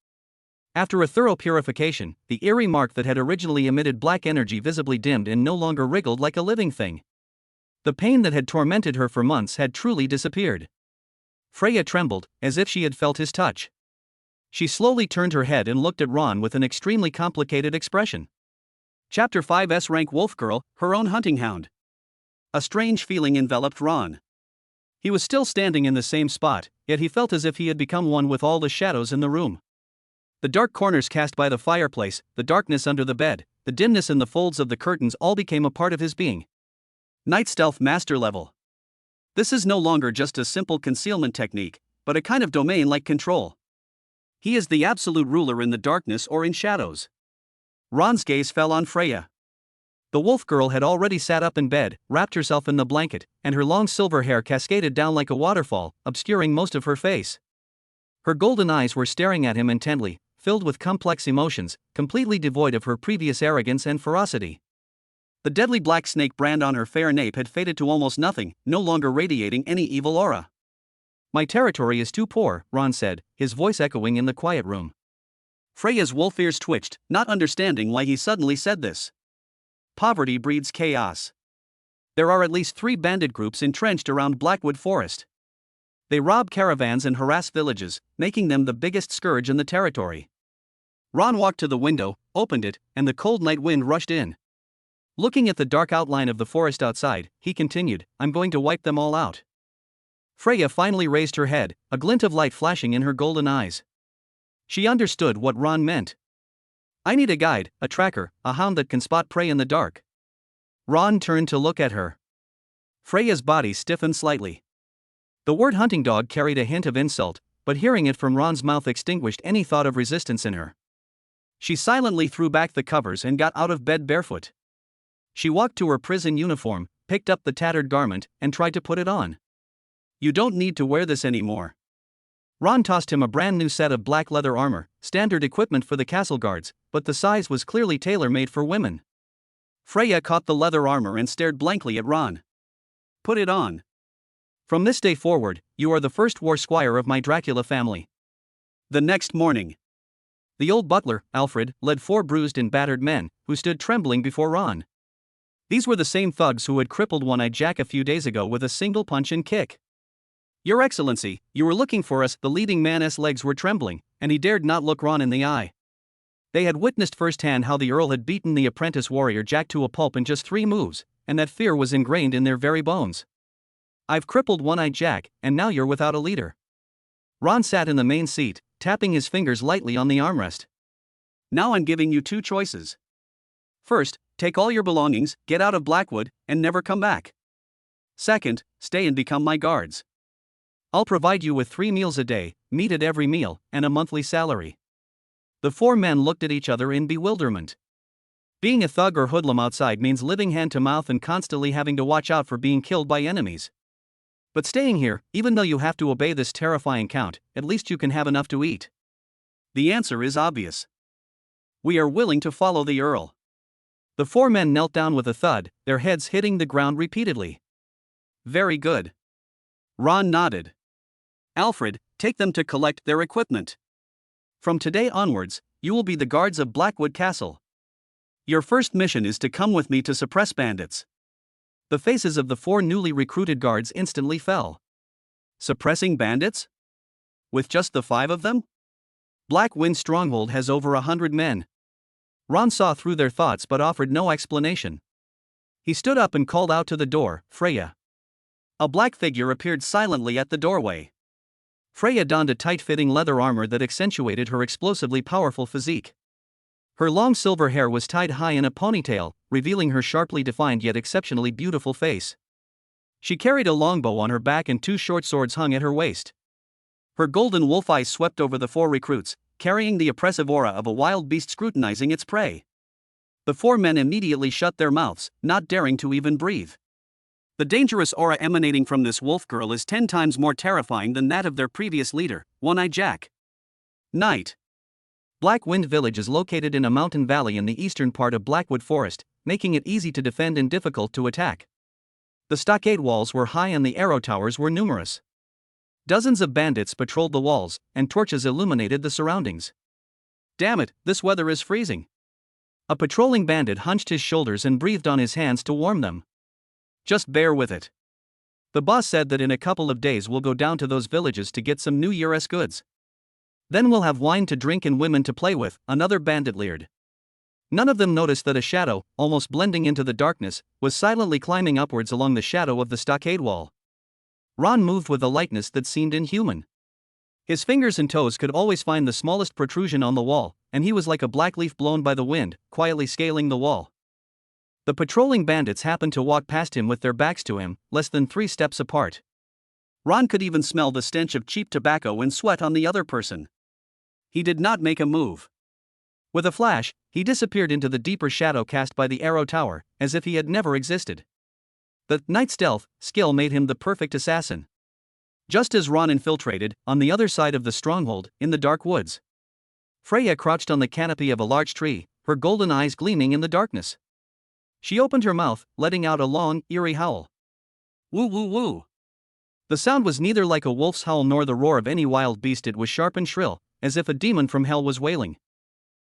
[SPEAKER 1] After a thorough purification, the eerie mark that had originally emitted black energy visibly dimmed and no longer wriggled like a living thing. The pain that had tormented her for months had truly disappeared. Freya trembled, as if she had felt his touch. She slowly turned her head and looked at Ron with an extremely complicated expression. Chapter 5: S-Rank Wolf Girl, her own hunting hound. A strange feeling enveloped Ron. He was still standing in the same spot, yet he felt as if he had become one with all the shadows in the room. The dark corners cast by the fireplace, the darkness under the bed, the dimness in the folds of the curtains all became a part of his being. Night Stealth Master level. This is no longer just a simple concealment technique, but a kind of domain-like control. He is the absolute ruler in the darkness or in shadows. Ron's gaze fell on Freya. The wolf girl had already sat up in bed, wrapped herself in the blanket, and her long silver hair cascaded down like a waterfall, obscuring most of her face. Her golden eyes were staring at him intently, filled with complex emotions, completely devoid of her previous arrogance and ferocity. The deadly black snake brand on her fair nape had faded to almost nothing, no longer radiating any evil aura. "My territory is too poor," Ron said, his voice echoing in the quiet room. Freya's wolf ears twitched, not understanding why he suddenly said this. Poverty breeds chaos. There are at least 3 bandit groups entrenched around Blackwood Forest. They rob caravans and harass villages, making them the biggest scourge in the territory. Ron walked to the window, opened it, and the cold night wind rushed in. Looking at the dark outline of the forest outside, he continued, "I'm going to wipe them all out." Freya finally raised her head, a glint of light flashing in her golden eyes. She understood what Ron meant. I need a guide, a tracker, a hound that can spot prey in the dark. Ron turned to look at her. Freya's body stiffened slightly. The word hunting dog carried a hint of insult, but hearing it from Ron's mouth extinguished any thought of resistance in her. She silently threw back the covers and got out of bed barefoot. She walked to her prison uniform, picked up the tattered garment, and tried to put it on. You don't need to wear this anymore. Ron tossed him a brand new set of black leather armor, standard equipment for the castle guards, but the size was clearly tailor-made for women. Freya caught the leather armor and stared blankly at Ron. Put it on. From this day forward, you are the first war squire of my Dracula family. The next morning, the old butler, Alfred, led 4 bruised and battered men, who stood trembling before Ron. These were the same thugs who had crippled One-Eyed Jack a few days ago with a single punch and kick. Your Excellency, you were looking for us. The leading man's legs were trembling, and he dared not look Ron in the eye. They had witnessed firsthand how the Earl had beaten the apprentice warrior Jack to a pulp in just 3 moves, and that fear was ingrained in their very bones. I've crippled One-Eyed Jack, and now you're without a leader. Ron sat in the main seat, tapping his fingers lightly on the armrest. Now I'm giving you 2 choices. First, take all your belongings, get out of Blackwood, and never come back. Second, stay and become my guards. I'll provide you with 3 meals a day, meat at every meal, and a monthly salary. The 4 men looked at each other in bewilderment. Being a thug or hoodlum outside means living hand to mouth and constantly having to watch out for being killed by enemies. But staying here, even though you have to obey this terrifying count, at least you can have enough to eat. The answer is obvious. We are willing to follow the Earl. The 4 men knelt down with a thud, their heads hitting the ground repeatedly. Very good. Ron nodded. Alfred, take them to collect their equipment. From today onwards, you will be the guards of Blackwood Castle. Your first mission is to come with me to suppress bandits. The faces of the 4 newly recruited guards instantly fell. Suppressing bandits? With just the 5 of them? Blackwind Stronghold has over 100 men. Ron saw through their thoughts but offered no explanation. He stood up and called out to the door, Freya. A black figure appeared silently at the doorway. Freya donned a tight-fitting leather armor that accentuated her explosively powerful physique. Her long silver hair was tied high in a ponytail, revealing her sharply defined yet exceptionally beautiful face. She carried a longbow on her back and 2 short swords hung at her waist. Her golden wolf eyes swept over the 4 recruits, carrying the oppressive aura of a wild beast scrutinizing its prey. The 4 men immediately shut their mouths, not daring to even breathe. The dangerous aura emanating from this wolf girl is 10 times more terrifying than that of their previous leader, One-Eyed Jack. Night. Blackwind Village is located in a mountain valley in the eastern part of Blackwood Forest, making it easy to defend and difficult to attack. The stockade walls were high and the arrow towers were numerous. Dozens of bandits patrolled the walls, and torches illuminated the surroundings. Damn it, this weather is freezing. A patrolling bandit hunched his shoulders and breathed on his hands to warm them. Just bear with it. The boss said that in a couple of days we'll go down to those villages to get some New Year's goods. Then we'll have wine to drink and women to play with, another bandit leered. None of them noticed that a shadow, almost blending into the darkness, was silently climbing upwards along the shadow of the stockade wall. Ron moved with a lightness that seemed inhuman. His fingers and toes could always find the smallest protrusion on the wall, and he was like a black leaf blown by the wind, quietly scaling the wall. The patrolling bandits happened to walk past him with their backs to him, less than 3 steps apart. Ron could even smell the stench of cheap tobacco and sweat on the other person. He did not make a move. With a flash, he disappeared into the deeper shadow cast by the arrow tower, as if he had never existed. The night stealth skill made him the perfect assassin. Just as Ron infiltrated, on the other side of the stronghold, in the dark woods, Freya crouched on the canopy of a large tree, her golden eyes gleaming in the darkness. She opened her mouth, letting out a long, eerie howl. Woo woo woo. The sound was neither like a wolf's howl nor the roar of any wild beast. It was sharp and shrill, as if a demon from hell was wailing.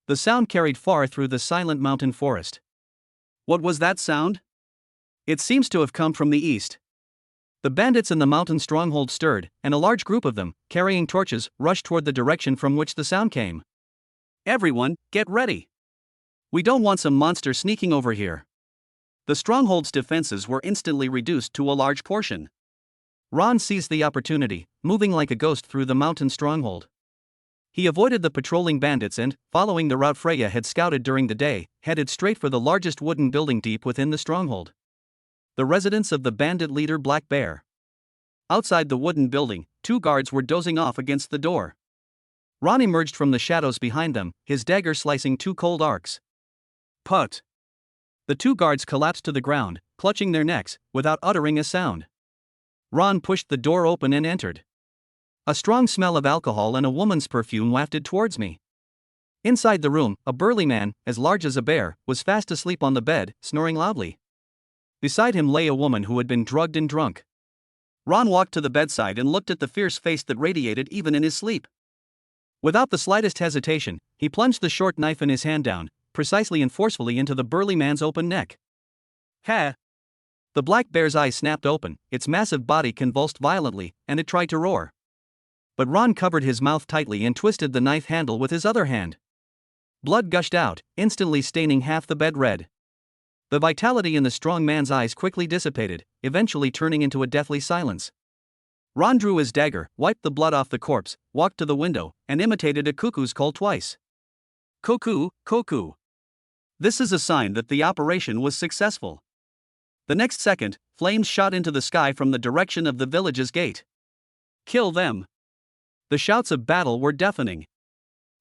[SPEAKER 1] The sound carried far through the silent mountain forest. What was that sound? It seems to have come from the east. The bandits in the mountain stronghold stirred, and a large group of them, carrying torches, rushed toward the direction from which the sound came. Everyone, get ready. We don't want some monster sneaking over here. The stronghold's defenses were instantly reduced to a large portion. Ron seized the opportunity, moving like a ghost through the mountain stronghold. He avoided the patrolling bandits and, following the route Freya had scouted during the day, headed straight for the largest wooden building deep within the stronghold. The residence of the bandit leader Black Bear. Outside the wooden building, 2 guards were dozing off against the door. Ron emerged from the shadows behind them, his dagger slicing 2 cold arcs. Put! The 2 guards collapsed to the ground, clutching their necks, without uttering a sound. Ron pushed the door open and entered. A strong smell of alcohol and a woman's perfume wafted towards me. Inside the room, a burly man, as large as a bear, was fast asleep on the bed, snoring loudly. Beside him lay a woman who had been drugged and drunk. Ron walked to the bedside and looked at the fierce face that radiated even in his sleep. Without the slightest hesitation, he plunged the short knife in his hand down, precisely and forcefully into the burly man's open neck. Ha! The black bear's eyes snapped open, its massive body convulsed violently, and it tried to roar. But Ron covered his mouth tightly and twisted the knife handle with his other hand. Blood gushed out, instantly staining half the bed red. The vitality in the strong man's eyes quickly dissipated, eventually turning into a deathly silence. Ron drew his dagger, wiped the blood off the corpse, walked to the window, and imitated a cuckoo's call twice. Cuckoo, cuckoo. This is a sign that the operation was successful. The next second, flames shot into the sky from the direction of the village's gate. Kill them! The shouts of battle were deafening.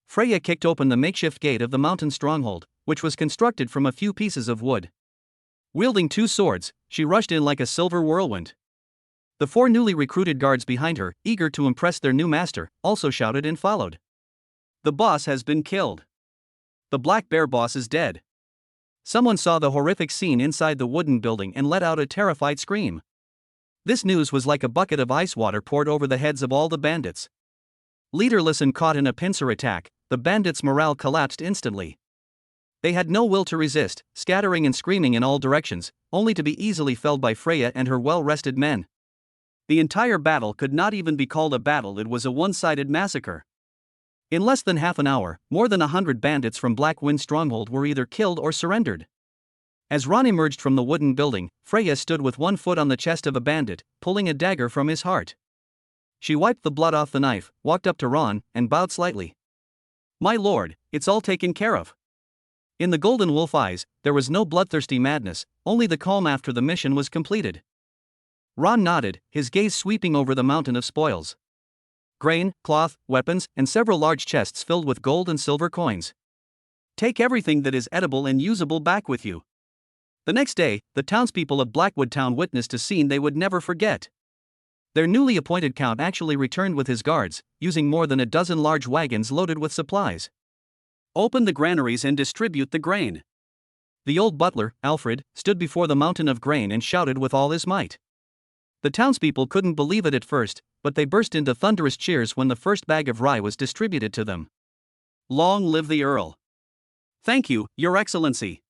[SPEAKER 1] Freya kicked open the makeshift gate of the mountain stronghold, which was constructed from a few pieces of wood. Wielding 2 swords, she rushed in like a silver whirlwind. The 4 newly recruited guards behind her, eager to impress their new master, also shouted and followed. The boss has been killed. The Black Bear boss is dead. Someone saw the horrific scene inside the wooden building and let out a terrified scream. This news was like a bucket of ice water poured over the heads of all the bandits. Leaderless and caught in a pincer attack, the bandits' morale collapsed instantly. They had no will to resist, scattering and screaming in all directions, only to be easily felled by Freya and her well-rested men. The entire battle could not even be called a battle, it was a one-sided massacre. In less than half an hour, more than 100 bandits from Black Wind Stronghold were either killed or surrendered. As Ron emerged from the wooden building, Freya stood with 1 foot on the chest of a bandit, pulling a dagger from his heart. She wiped the blood off the knife, walked up to Ron, and bowed slightly. "My lord, it's all taken care of." In the golden wolf eyes, there was no bloodthirsty madness, only the calm after the mission was completed. Ron nodded, his gaze sweeping over the mountain of spoils. Grain, cloth, weapons, and several large chests filled with gold and silver coins. Take everything that is edible and usable back with you. The next day, the townspeople of Blackwood Town witnessed a scene they would never forget. Their newly appointed count actually returned with his guards, using more than a dozen large wagons loaded with supplies. Open the granaries and distribute the grain. The old butler, Alfred, stood before the mountain of grain and shouted with all his might. The townspeople couldn't believe it at first, but they burst into thunderous cheers when the first bag of rye was distributed to them. Long live the Earl! Thank you, Your Excellency!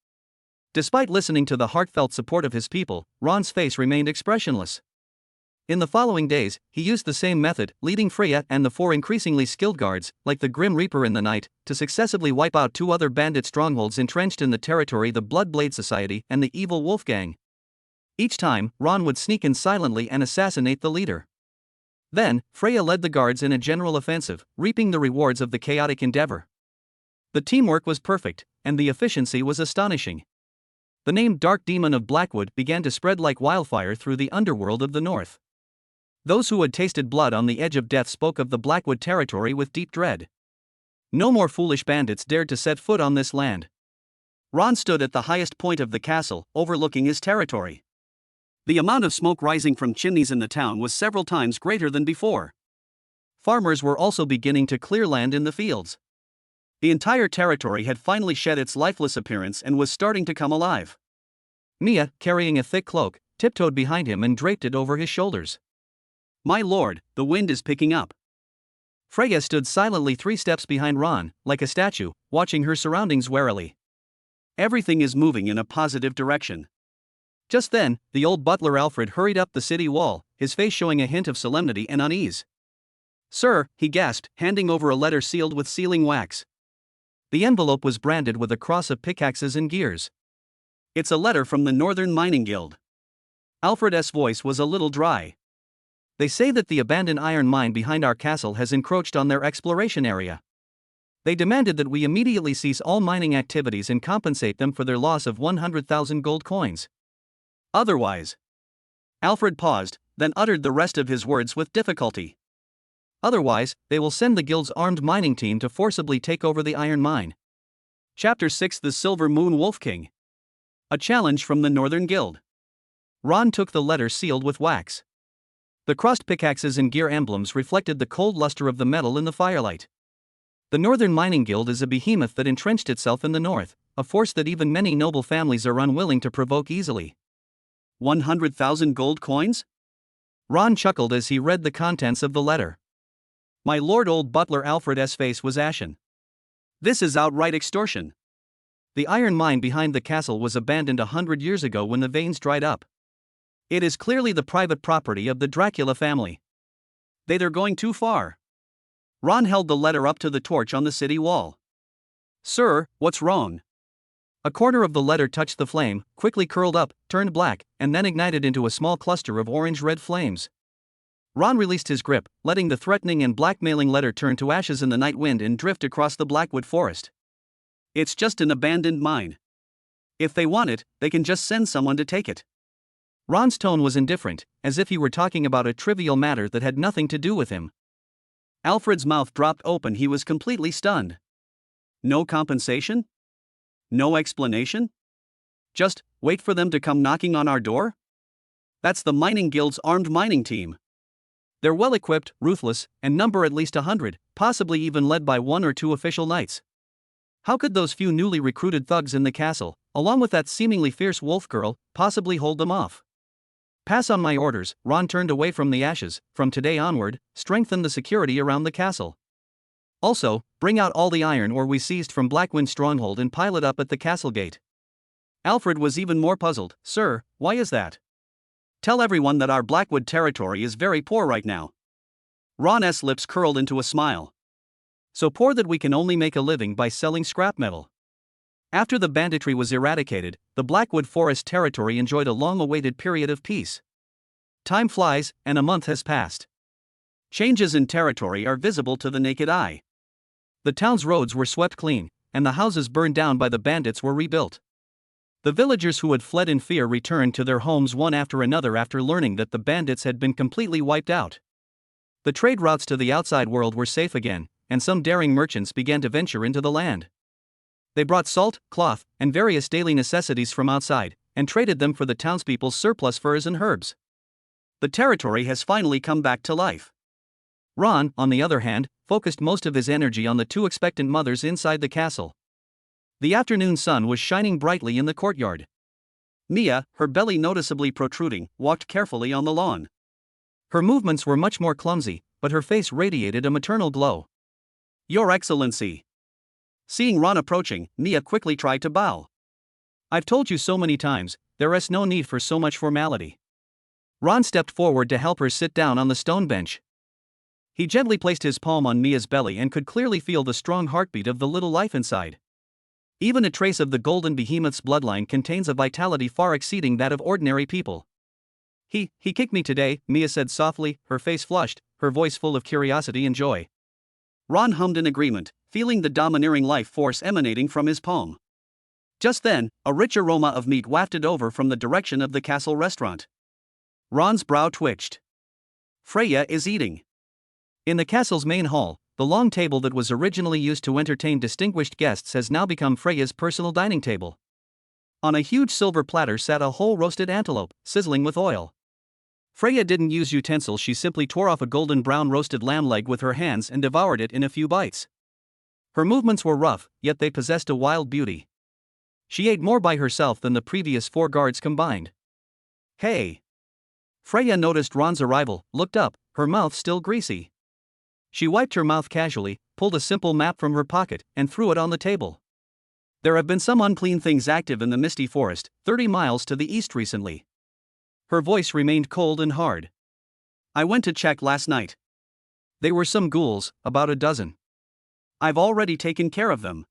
[SPEAKER 1] Despite listening to the heartfelt support of his people, Ron's face remained expressionless. In the following days, he used the same method, leading Freya and the 4 increasingly skilled guards, like the Grim Reaper in the night, to successively wipe out 2 other bandit strongholds entrenched in the territory, the Bloodblade Society and the Evil Wolf Gang. Each time, Ron would sneak in silently and assassinate the leader. Then, Freya led the guards in a general offensive, reaping the rewards of the chaotic endeavor. The teamwork was perfect, and the efficiency was astonishing. The name Dark Demon of Blackwood began to spread like wildfire through the underworld of the north. Those who had tasted blood on the edge of death spoke of the Blackwood territory with deep dread. No more foolish bandits dared to set foot on this land. Ron stood at the highest point of the castle, overlooking his territory. The amount of smoke rising from chimneys in the town was several times greater than before. Farmers were also beginning to clear land in the fields. The entire territory had finally shed its lifeless appearance and was starting to come alive. Mia, carrying a thick cloak, tiptoed behind him and draped it over his shoulders. "My lord, the wind is picking up." Freya stood silently 3 steps behind Ron, like a statue, watching her surroundings warily. "Everything is moving in a positive direction." Just then, the old butler Alfred hurried up the city wall, his face showing a hint of solemnity and unease. "Sir," he gasped, handing over a letter sealed with sealing wax. The envelope was branded with a cross of pickaxes and gears. "It's a letter from the Northern Mining Guild." Alfred's voice was a little dry. They say that the abandoned iron mine behind our castle has encroached on their exploration area. They demanded that we immediately cease all mining activities and compensate them for their loss of 100,000 gold coins. Otherwise. Alfred paused, then uttered the rest of his words with difficulty. Otherwise, they will send the guild's armed mining team to forcibly take over the iron mine. Chapter 6: The Silver Moon Wolf King. A challenge from the Northern Guild. Ron took the letter sealed with wax. The crossed pickaxes and gear emblems reflected the cold luster of the metal in the firelight. The Northern Mining Guild is a behemoth that entrenched itself in the north, a force that even many noble families are unwilling to provoke easily. 100,000 gold coins? Ron chuckled as he read the contents of the letter. My lord, old butler Alfred's face was ashen. This is outright extortion. The iron mine behind the castle was abandoned 100 years ago when the veins dried up. It is clearly the private property of the Dracula family. They're going too far. Ron held the letter up to the torch on the city wall. Sir, what's wrong? A corner of the letter touched the flame, quickly curled up, turned black, and then ignited into a small cluster of orange-red flames. Ron released his grip, letting the threatening and blackmailing letter turn to ashes in the night wind and drift across the blackwood forest. It's just an abandoned mine. If they want it, they can just send someone to take it. Ron's tone was indifferent, as if he were talking about a trivial matter that had nothing to do with him. Alfred's mouth dropped open. He was completely stunned. No compensation? No explanation? Just wait for them to come knocking on our door? That's the Mining Guild's armed mining team. They're well equipped, ruthless, and number at least 100, possibly even led by 1 or 2 official knights. How could those few newly recruited thugs in the castle, along with that seemingly fierce wolf girl, possibly hold them off? Pass on my orders. Ron turned away from the ashes. From today onward, strengthen the security around the castle. Also, bring out all the iron ore we seized from Blackwind Stronghold and pile it up at the castle gate. Alfred was even more puzzled. Sir, why is that? Tell everyone that our Blackwood territory is very poor right now. Ron's lips curled into a smile. So poor that we can only make a living by selling scrap metal. After the banditry was eradicated, the Blackwood Forest territory enjoyed a long-awaited period of peace. Time flies, and a month has passed. Changes in territory are visible to the naked eye. The town's roads were swept clean, and the houses burned down by the bandits were rebuilt. The villagers who had fled in fear returned to their homes one after another after learning that the bandits had been completely wiped out. The trade routes to the outside world were safe again, and some daring merchants began to venture into the land. They brought salt, cloth, and various daily necessities from outside, and traded them for the townspeople's surplus furs and herbs. The territory has finally come back to life. Ron, on the other hand, focused most of his energy on the 2 expectant mothers inside the castle. The afternoon sun was shining brightly in the courtyard. Mia, her belly noticeably protruding, walked carefully on the lawn. Her movements were much more clumsy, but her face radiated a maternal glow. Your Excellency. Seeing Ron approaching, Mia quickly tried to bow. I've told you so many times, there is no need for so much formality. Ron stepped forward to help her sit down on the stone bench. He gently placed his palm on Mia's belly and could clearly feel the strong heartbeat of the little life inside. Even a trace of the golden behemoth's bloodline contains a vitality far exceeding that of ordinary people. He kicked me today, Mia said softly, her face flushed, her voice full of curiosity and joy. Ron hummed in agreement, feeling the domineering life force emanating from his palm. Just then, a rich aroma of meat wafted over from the direction of the castle restaurant. Ron's brow twitched. Freya is eating. In the castle's main hall, the long table that was originally used to entertain distinguished guests has now become Freya's personal dining table. On a huge silver platter sat a whole roasted antelope, sizzling with oil. Freya didn't use utensils, she simply tore off a golden brown roasted lamb leg with her hands and devoured it in a few bites. Her movements were rough, yet they possessed a wild beauty. She ate more by herself than the previous 4 guards combined. Hey! Freya noticed Ron's arrival, looked up, her mouth still greasy. She wiped her mouth casually, pulled a simple map from her pocket, and threw it on the table. There have been some unclean things active in the Misty Forest, 30 miles to the east recently. Her voice remained cold and hard. I went to check last night. They were some ghouls, about a dozen. I've already taken care of them.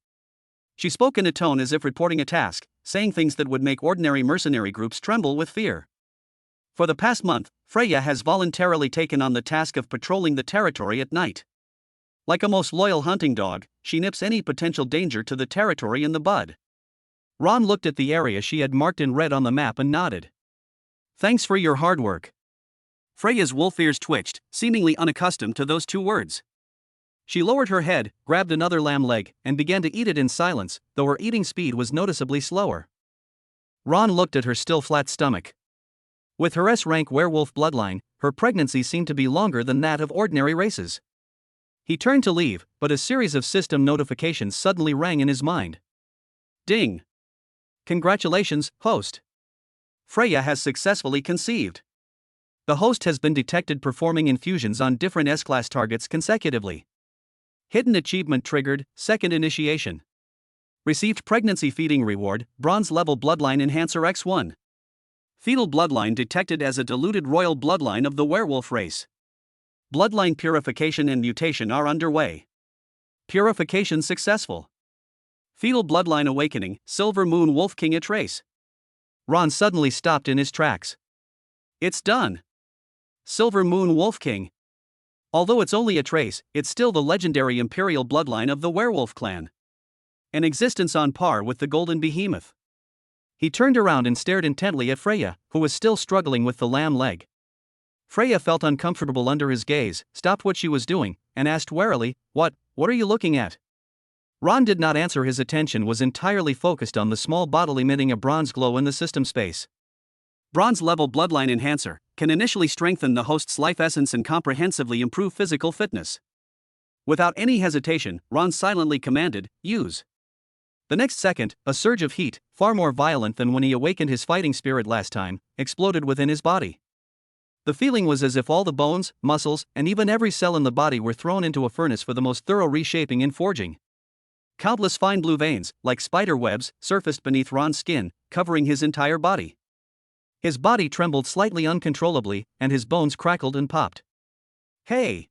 [SPEAKER 1] She spoke in a tone as if reporting a task, saying things that would make ordinary mercenary groups tremble with fear. For the past month, Freya has voluntarily taken on the task of patrolling the territory at night. Like a most loyal hunting dog, she nips any potential danger to the territory in the bud. Ron looked at the area she had marked in red on the map and nodded. Thanks for your hard work. Freya's wolf ears twitched, seemingly unaccustomed to those two words. She lowered her head, grabbed another lamb leg, and began to eat it in silence, though her eating speed was noticeably slower. Ron looked at her still flat stomach. With her S-rank werewolf bloodline, her pregnancy seemed to be longer than that of ordinary races. He turned to leave, but a series of system notifications suddenly rang in his mind. Ding! Congratulations, host. Freya has successfully conceived. The host has been detected performing infusions on different S-class targets consecutively. Hidden achievement triggered, second initiation. Received pregnancy feeding reward, bronze level bloodline enhancer X1. Fetal bloodline detected as a diluted royal bloodline of the werewolf race. Bloodline purification and mutation are underway. Purification successful. Fetal bloodline awakening, Silver Moon Wolf King a trace. Ron suddenly stopped in his tracks. It's done. Silver Moon Wolf King. Although it's only a trace, it's still the legendary imperial bloodline of the werewolf clan. An existence on par with the golden behemoth. He turned around and stared intently at Freya, who was still struggling with the lamb leg. Freya felt uncomfortable under his gaze, stopped what she was doing, and asked warily, What are you looking at? Ron did not answer. His attention was entirely focused on the small bottle emitting a bronze glow in the system space. Bronze level bloodline enhancer can initially strengthen the host's life essence and comprehensively improve physical fitness. Without any hesitation, Ron silently commanded, Use. The next second, a surge of heat, far more violent than when he awakened his fighting spirit last time, exploded within his body. The feeling was as if all the bones, muscles, and even every cell in the body were thrown into a furnace for the most thorough reshaping and forging. Countless fine blue veins, like spider webs, surfaced beneath Ron's skin, covering his entire body. His body trembled slightly uncontrollably, and his bones crackled and popped. Hey!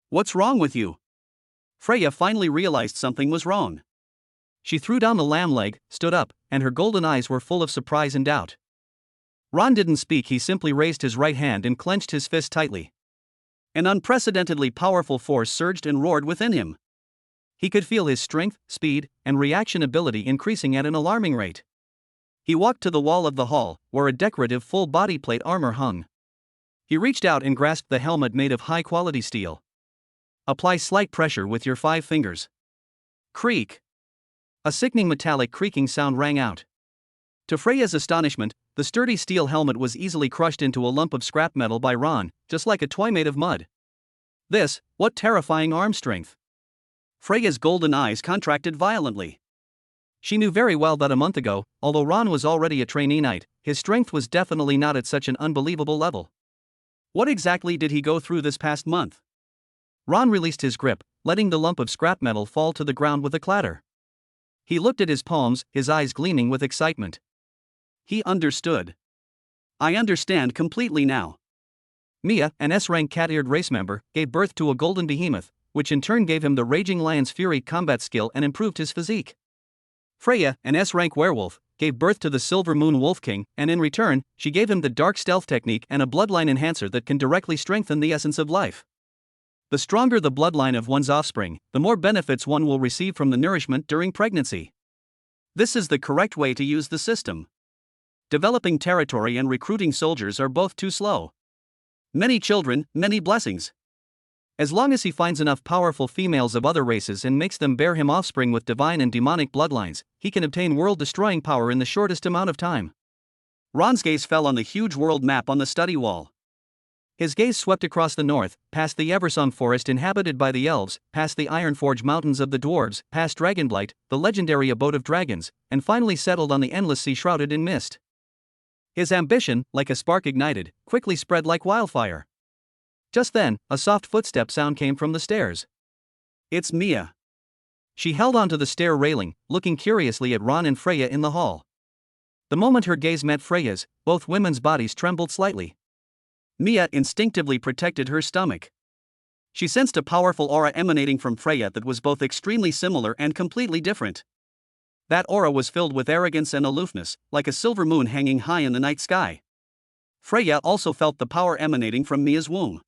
[SPEAKER 1] What's wrong with you? Freya finally realized something was wrong. She threw down the lamb leg, stood up, and her golden eyes were full of surprise and doubt. Ron didn't speak. He simply raised his right hand and clenched his fist tightly. An unprecedentedly powerful force surged and roared within him. He could feel his strength, speed, and reaction ability increasing at an alarming rate. He walked to the wall of the hall, where a decorative full body plate armor hung. He reached out and grasped the helmet made of high-quality steel. Apply slight pressure with your 5 fingers. Creak! A sickening metallic creaking sound rang out. To Freya's astonishment, the sturdy steel helmet was easily crushed into a lump of scrap metal by Ron, just like a toy made of mud. What terrifying arm strength! Freya's golden eyes contracted violently. She knew very well that a month ago, although Ron was already a trainee knight, his strength was definitely not at such an unbelievable level. What exactly did he go through this past month? Ron released his grip, letting the lump of scrap metal fall to the ground with a clatter. He looked at his palms, his eyes gleaming with excitement. He understood. I understand completely now. Mia, an S-rank cat-eared race member, gave birth to a golden behemoth, which in turn gave him the Raging Lion's Fury combat skill and improved his physique. Freya, an S-rank werewolf, gave birth to the Silver Moon Wolf King, and in return, she gave him the Dark Stealth technique and a bloodline enhancer that can directly strengthen the essence of life. The stronger the bloodline of one's offspring, the more benefits one will receive from the nourishment during pregnancy. This is the correct way to use the system. Developing territory and recruiting soldiers are both too slow. Many children, many blessings. As long as he finds enough powerful females of other races and makes them bear him offspring with divine and demonic bloodlines, he can obtain world-destroying power in the shortest amount of time. Ron's gaze fell on the huge world map on the study wall. His gaze swept across the north, past the Eversong forest inhabited by the elves, past the Ironforge mountains of the dwarves, past Dragonblight, the legendary abode of dragons, and finally settled on the endless sea shrouded in mist. His ambition, like a spark ignited, quickly spread like wildfire. Just then, a soft footstep sound came from the stairs. It's Mia. She held onto the stair railing, looking curiously at Ron and Freya in the hall. The moment her gaze met Freya's, both women's bodies trembled slightly. Mia instinctively protected her stomach. She sensed a powerful aura emanating from Freya that was both extremely similar and completely different. That aura was filled with arrogance and aloofness, like a silver moon hanging high in the night sky. Freya also felt the power emanating from Mia's womb.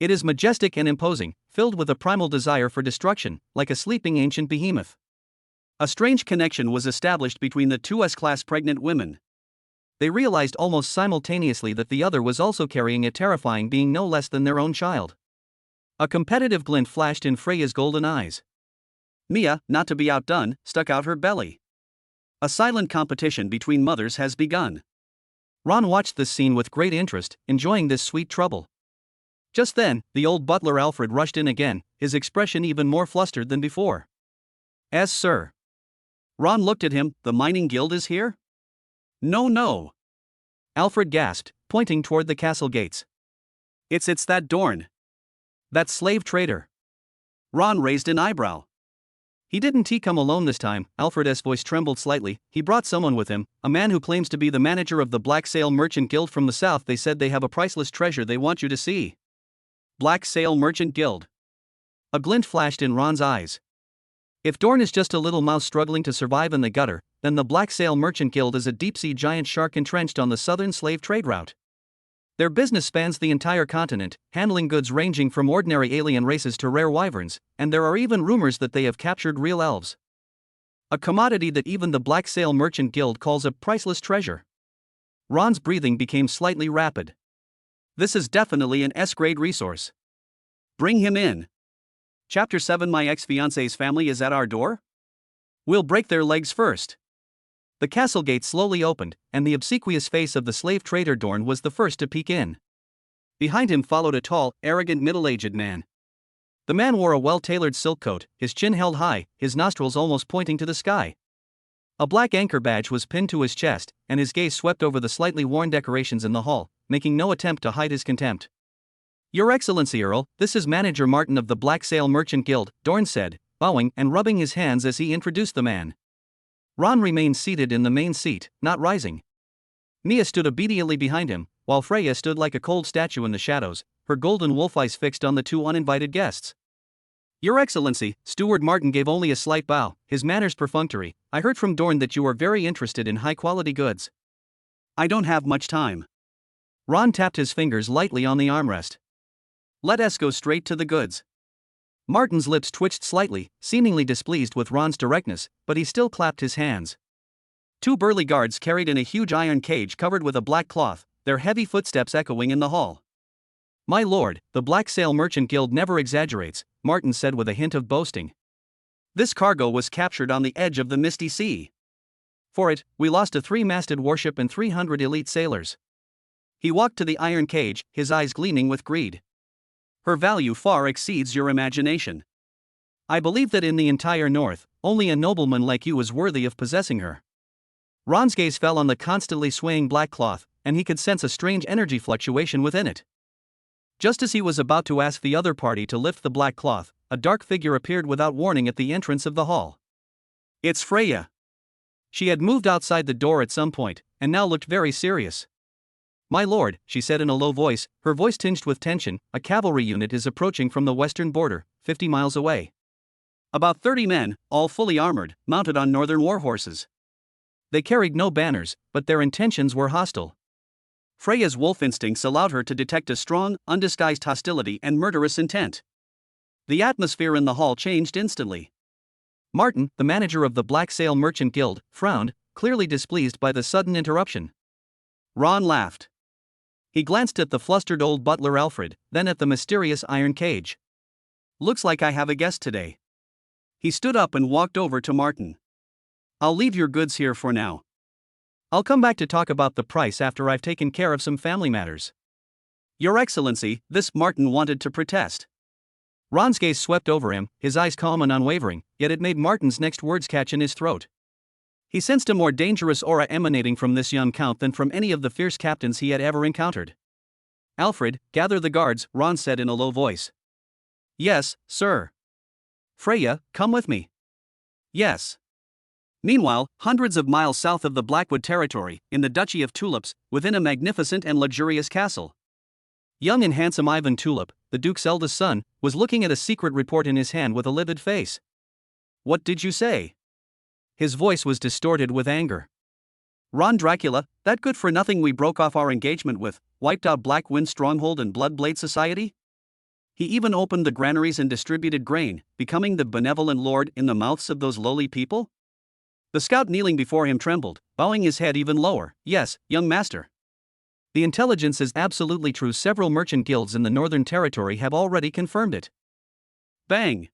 [SPEAKER 1] It is majestic and imposing, filled with a primal desire for destruction, like a sleeping ancient behemoth. A strange connection was established between the two S-class pregnant women. They realized almost simultaneously that the other was also carrying a terrifying being no less than their own child. A competitive glint flashed in Freya's golden eyes. Mia, not to be outdone, stuck out her belly. A silent competition between mothers has begun. Ron watched this scene with great interest, enjoying this sweet trouble. Just then, the old butler Alfred rushed in again, his expression even more flustered than before. "As sir." Ron looked at him. "The mining guild is here?" "No, no." Alfred gasped, pointing toward the castle gates. It's that Dorn. That slave trader." Ron raised an eyebrow. "He didn't come alone this time." Alfred's voice trembled slightly. "He brought someone with him, a man who claims to be the manager of the Black Sail Merchant Guild from the south. They said they have a priceless treasure they want you to see." Black Sail Merchant Guild. A glint flashed in Ron's eyes. If Dorn is just a little mouse struggling to survive in the gutter, then the Black Sail Merchant Guild is a deep-sea giant shark entrenched on the southern slave trade route. Their business spans the entire continent, handling goods ranging from ordinary alien races to rare wyverns, and there are even rumors that they have captured real elves. A commodity that even the Black Sail Merchant Guild calls a priceless treasure. Ron's breathing became slightly rapid. This is definitely an S-grade resource. Bring him in. Chapter 7. My ex-fiance's family is at our door? We'll break their legs first. The castle gate slowly opened, and the obsequious face of the slave trader Dorn was the first to peek in. Behind him followed a tall, arrogant middle-aged man. The man wore a well-tailored silk coat, his chin held high, his nostrils almost pointing to the sky. A black anchor badge was pinned to his chest, and his gaze swept over the slightly worn decorations in the hall, making no attempt to hide his contempt. "Your Excellency Earl, this is Manager Martin of the Black Sail Merchant Guild," Dorn said, bowing and rubbing his hands as he introduced the man. Ron remained seated in the main seat, not rising. Mia stood obediently behind him, while Freya stood like a cold statue in the shadows, her golden wolf eyes fixed on the two uninvited guests. "Your Excellency," Steward Martin gave only a slight bow, his manners perfunctory. "I heard from Dorn that you are very interested in high-quality goods." "I don't have much time." Ron tapped his fingers lightly on the armrest. "Let us go straight to the goods." Martin's lips twitched slightly, seemingly displeased with Ron's directness, but he still clapped his hands. Two burly guards carried in a huge iron cage covered with a black cloth, their heavy footsteps echoing in the hall. "My lord, the Black Sail Merchant Guild never exaggerates," Martin said with a hint of boasting. "This cargo was captured on the edge of the Misty Sea. For it, we lost a 3-masted warship and 300 elite sailors." He walked to the iron cage, his eyes gleaming with greed. "Her value far exceeds your imagination. I believe that in the entire North, only a nobleman like you is worthy of possessing her." Ron's gaze fell on the constantly swaying black cloth, and he could sense a strange energy fluctuation within it. Just as he was about to ask the other party to lift the black cloth, a dark figure appeared without warning at the entrance of the hall. It's Freya. She had moved outside the door at some point, and now looked very serious. "My lord," she said in a low voice, her voice tinged with tension, "a cavalry unit is approaching from the western border, 50 miles away. About 30 men, all fully armored, mounted on northern war horses. They carried no banners, but their intentions were hostile." Freya's wolf instincts allowed her to detect a strong, undisguised hostility and murderous intent. The atmosphere in the hall changed instantly. Martin, the manager of the Black Sail Merchant Guild, frowned, clearly displeased by the sudden interruption. Ron laughed. He glanced at the flustered old butler Alfred, then at the mysterious iron cage. "Looks like I have a guest today." He stood up and walked over to Martin. "I'll leave your goods here for now. I'll come back to talk about the price after I've taken care of some family matters." "Your Excellency," this Martin wanted to protest. Ron's gaze swept over him, his eyes calm and unwavering, yet it made Martin's next words catch in his throat. He sensed a more dangerous aura emanating from this young count than from any of the fierce captains he had ever encountered. "Alfred, gather the guards," Ron said in a low voice. "Yes, sir." "Freya, come with me." "Yes." Meanwhile, hundreds of miles south of the Blackwood territory, in the Duchy of Tulips, within a magnificent and luxurious castle. Young and handsome Ivan Tulip, the Duke's eldest son, was looking at a secret report in his hand with a livid face. "What did you say?" His voice was distorted with anger. Ron Dracula, that good for nothing we broke off our engagement with, wiped out Black Wind Stronghold and Bloodblade Society? He even opened the granaries and distributed grain, becoming the benevolent lord in the mouths of those lowly people? The scout kneeling before him trembled, bowing his head even lower. Yes, young master. The intelligence is absolutely true. Several merchant guilds in the Northern Territory have already confirmed it. Bang!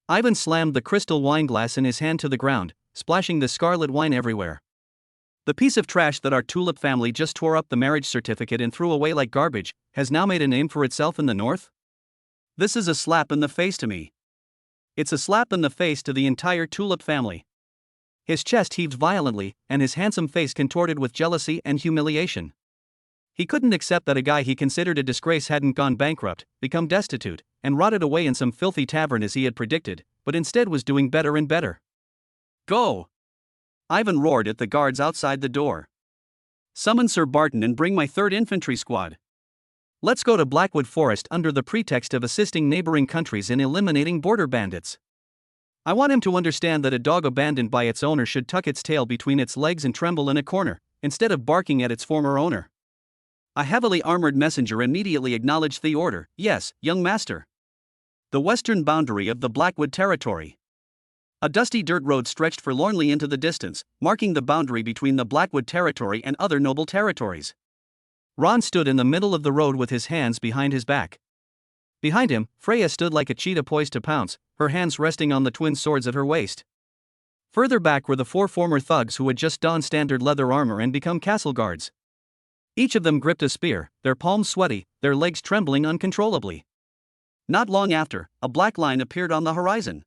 [SPEAKER 1] Ivan slammed the crystal wine glass in his hand to the ground, splashing the scarlet wine everywhere. The piece of trash that our Tulip family just tore up the marriage certificate and threw away like garbage has now made a name for itself in the North? This is a slap in the face to me. It's a slap in the face to the entire Tulip family. His chest heaved violently, and his handsome face contorted with jealousy and humiliation. He couldn't accept that a guy he considered a disgrace hadn't gone bankrupt, become destitute, and rotted away in some filthy tavern as he had predicted, but instead was doing better and better. Go! Ivan roared at the guards outside the door. Summon Sir Barton and bring my 3rd Infantry Squad. Let's go to Blackwood Forest under the pretext of assisting neighboring countries in eliminating border bandits. I want him to understand that a dog abandoned by its owner should tuck its tail between its legs and tremble in a corner, instead of barking at its former owner. A heavily armored messenger immediately acknowledged the order. Yes, young master. The western boundary of the Blackwood territory. A dusty dirt road stretched forlornly into the distance, marking the boundary between the Blackwood territory and other noble territories. Ron stood in the middle of the road with his hands behind his back. Behind him, Freya stood like a cheetah poised to pounce, her hands resting on the twin swords at her waist. Further back were the 4 former thugs who had just donned standard leather armor and become castle guards. Each of them gripped a spear, their palms sweaty, their legs trembling uncontrollably. Not long after, a black line appeared on the horizon.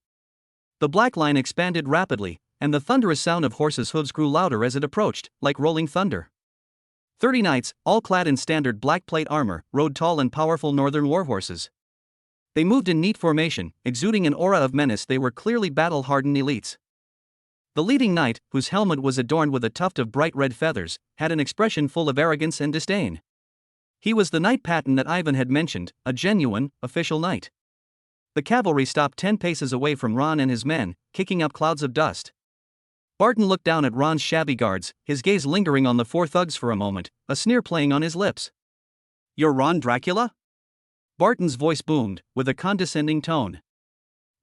[SPEAKER 1] The black line expanded rapidly, and the thunderous sound of horses' hooves grew louder as it approached, like rolling thunder. 30 knights, all clad in standard black plate armor, rode tall and powerful northern warhorses. They moved in neat formation, exuding an aura of menace. They were clearly battle-hardened elites. The leading knight, whose helmet was adorned with a tuft of bright red feathers, had an expression full of arrogance and disdain. He was the knight Patton that Ivan had mentioned, a genuine, official knight. The cavalry stopped 10 paces away from Ron and his men, kicking up clouds of dust. Barton looked down at Ron's shabby guards, his gaze lingering on the 4 thugs for a moment, a sneer playing on his lips. You're Ron Dracula? Barton's voice boomed, with a condescending tone.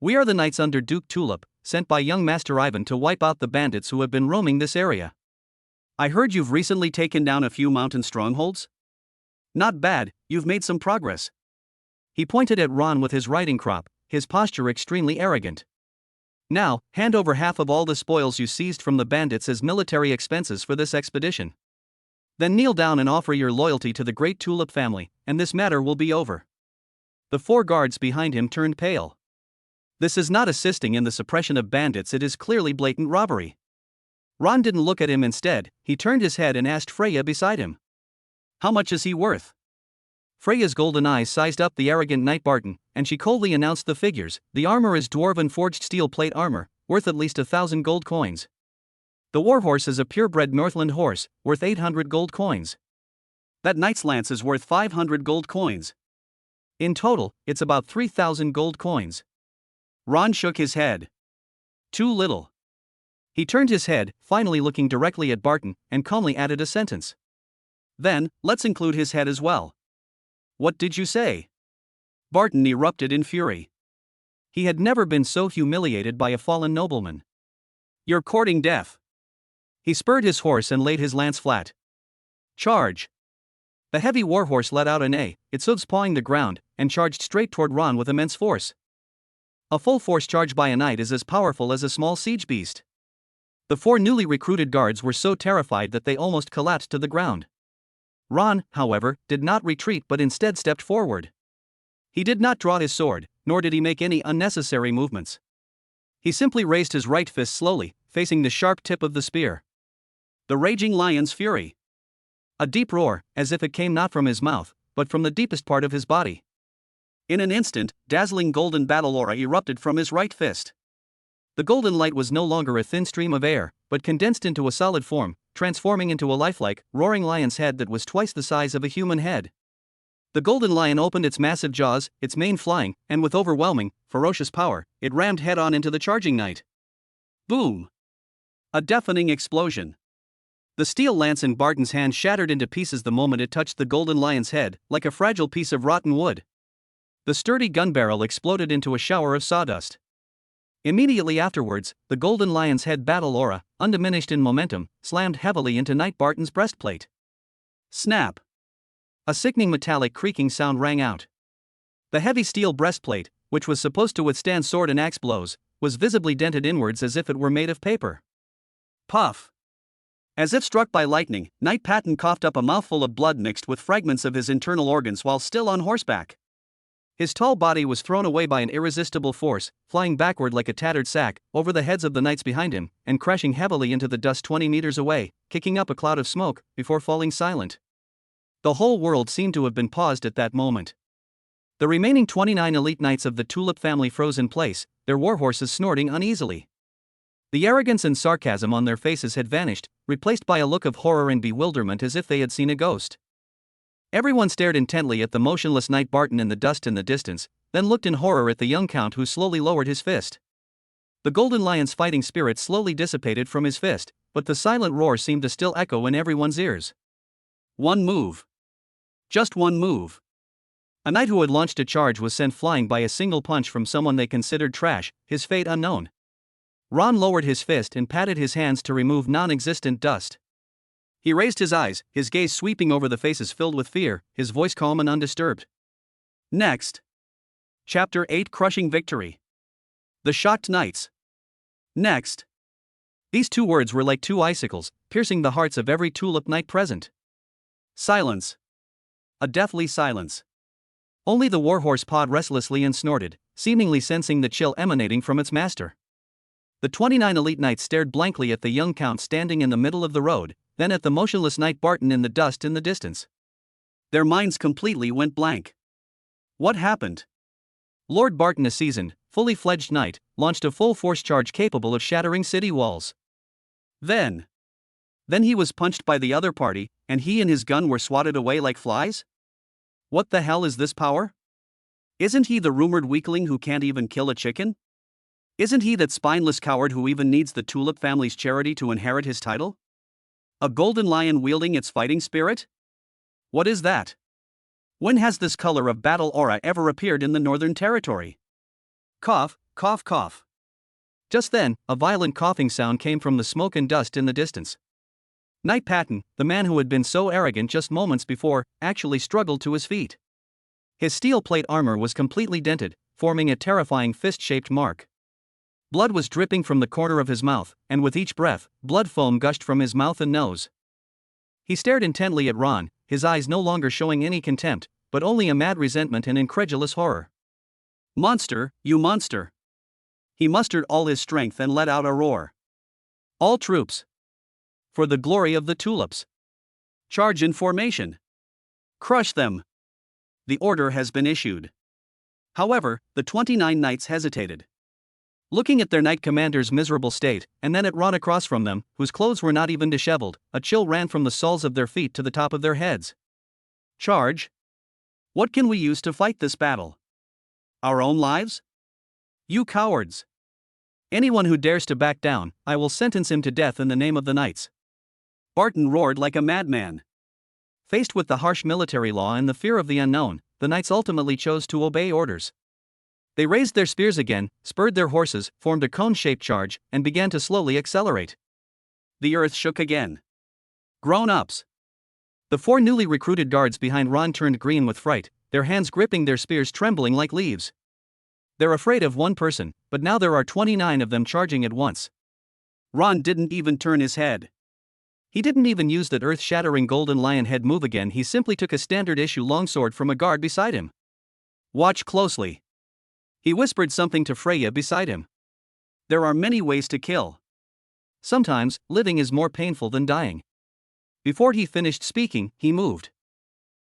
[SPEAKER 1] We are the knights under Duke Tulip, sent by young Master Ivan to wipe out the bandits who have been roaming this area. I heard you've recently taken down a few mountain strongholds? Not bad, you've made some progress. He pointed at Ron with his riding crop, his posture extremely arrogant. Now, hand over half of all the spoils you seized from the bandits as military expenses for this expedition. Then kneel down and offer your loyalty to the great Tulip family, and this matter will be over. The 4 guards behind him turned pale. This is not assisting in the suppression of bandits, it is clearly blatant robbery. Ron didn't look at him. Instead, he turned his head and asked Freya beside him. How much is he worth? Freya's golden eyes sized up the arrogant knight Barton, and she coldly announced the figures. The armor is dwarven forged steel plate armor, worth at least 1,000 gold coins. The warhorse is a purebred Northland horse, worth 800 gold coins. That knight's lance is worth 500 gold coins. In total, it's about 3,000 gold coins. Ron shook his head. Too little. He turned his head, finally looking directly at Barton, and calmly added a sentence. Then, let's include his head as well. What did you say? Barton erupted in fury. He had never been so humiliated by a fallen nobleman. You're courting death. He spurred his horse and laid his lance flat. Charge. The heavy warhorse let out a neigh, its hooves pawing the ground, and charged straight toward Ron with immense force. A full force charge by a knight is as powerful as a small siege beast. The 4 newly recruited guards were so terrified that they almost collapsed to the ground. Ron, however, did not retreat but instead stepped forward. He did not draw his sword, nor did he make any unnecessary movements. He simply raised his right fist slowly, facing the sharp tip of the spear. The raging lion's fury. A deep roar, as if it came not from his mouth, but from the deepest part of his body. In an instant, dazzling golden battle aura erupted from his right fist. The golden light was no longer a thin stream of air, but condensed into a solid form, transforming into a lifelike, roaring lion's head that was twice the size of a human head. The golden lion opened its massive jaws, its mane flying, and with overwhelming, ferocious power, it rammed head-on into the charging knight. Boom! A deafening explosion. The steel lance in Barton's hand shattered into pieces the moment it touched the golden lion's head, like a fragile piece of rotten wood. The sturdy gun barrel exploded into a shower of sawdust. Immediately afterwards, the golden lion's head battle aura, undiminished in momentum, slammed heavily into Knight Barton's breastplate. Snap! A sickening metallic creaking sound rang out. The heavy steel breastplate, which was supposed to withstand sword and axe blows, was visibly dented inwards as if it were made of paper. Puff! As if struck by lightning, Knight Barton coughed up a mouthful of blood mixed with fragments of his internal organs while still on horseback. His tall body was thrown away by an irresistible force, flying backward like a tattered sack, over the heads of the knights behind him, and crashing heavily into the dust 20 meters away, kicking up a cloud of smoke, before falling silent. The whole world seemed to have been paused at that moment. The remaining 29 elite knights of the Tulip family froze in place, their warhorses snorting uneasily. The arrogance and sarcasm on their faces had vanished, replaced by a look of horror and bewilderment as if they had seen a ghost. Everyone stared intently at the motionless Knight Barton in the dust in the distance, then looked in horror at the young count who slowly lowered his fist. The golden lion's fighting spirit slowly dissipated from his fist, but the silent roar seemed to still echo in everyone's ears. One move. Just one move. A knight who had launched a charge was sent flying by a single punch from someone they considered trash, his fate unknown. Ron lowered his fist and patted his hands to remove non-existent dust. He raised his eyes, his gaze sweeping over the faces filled with fear, his voice calm and undisturbed. Next. Chapter 8: Crushing Victory. The Shocked Knights. Next. These two words were like two icicles, piercing the hearts of every Tulip Knight present. Silence. A deathly silence. Only the warhorse pawed restlessly and snorted, seemingly sensing the chill emanating from its master. The 29 elite knights stared blankly at the young count standing in the middle of the road, then at the motionless Knight Barton in the dust in the distance. Their minds completely went blank. What happened? Lord Barton, a seasoned, fully fledged knight, launched a full-force charge capable of shattering city walls. Then he was punched by the other party, and he and his gun were swatted away like flies? What the hell is this power? Isn't he the rumored weakling who can't even kill a chicken? Isn't he that spineless coward who even needs the Tulip family's charity to inherit his title? A golden lion wielding its fighting spirit? What is that? When has this color of battle aura ever appeared in the Northern Territory? Cough, cough, cough. Just then, a violent coughing sound came from the smoke and dust in the distance. Knight Barton, the man who had been so arrogant just moments before, actually struggled to his feet. His steel plate armor was completely dented, forming a terrifying fist-shaped mark. Blood was dripping from the corner of his mouth, and with each breath, blood foam gushed from his mouth and nose. He stared intently at Ron, his eyes no longer showing any contempt, but only a mad resentment and incredulous horror. Monster, you monster! He mustered all his strength and let out a roar. All troops! For the glory of the Tulips! Charge in formation! Crush them! The order has been issued. However, the 29 knights hesitated. Looking at their knight commander's miserable state, and then at Ron across from them, whose clothes were not even disheveled, a chill ran from the soles of their feet to the top of their heads. Charge! What can we use to fight this battle? Our own lives? You cowards! Anyone who dares to back down, I will sentence him to death in the name of the knights. Barton roared like a madman. Faced with the harsh military law and the fear of the unknown, the knights ultimately chose to obey orders. They raised their spears again, spurred their horses, formed a cone-shaped charge, and began to slowly accelerate. The earth shook again. Grown-ups! The four newly recruited guards behind Ron turned green with fright, their hands gripping their spears trembling like leaves. They're afraid of one person, but now there are 29 of them charging at once. Ron didn't even turn his head. He didn't even use that earth-shattering golden lion head move again, he simply took a standard-issue longsword from a guard beside him. Watch closely. He whispered something to Freya beside him. There are many ways to kill. Sometimes, living is more painful than dying. Before he finished speaking, he moved.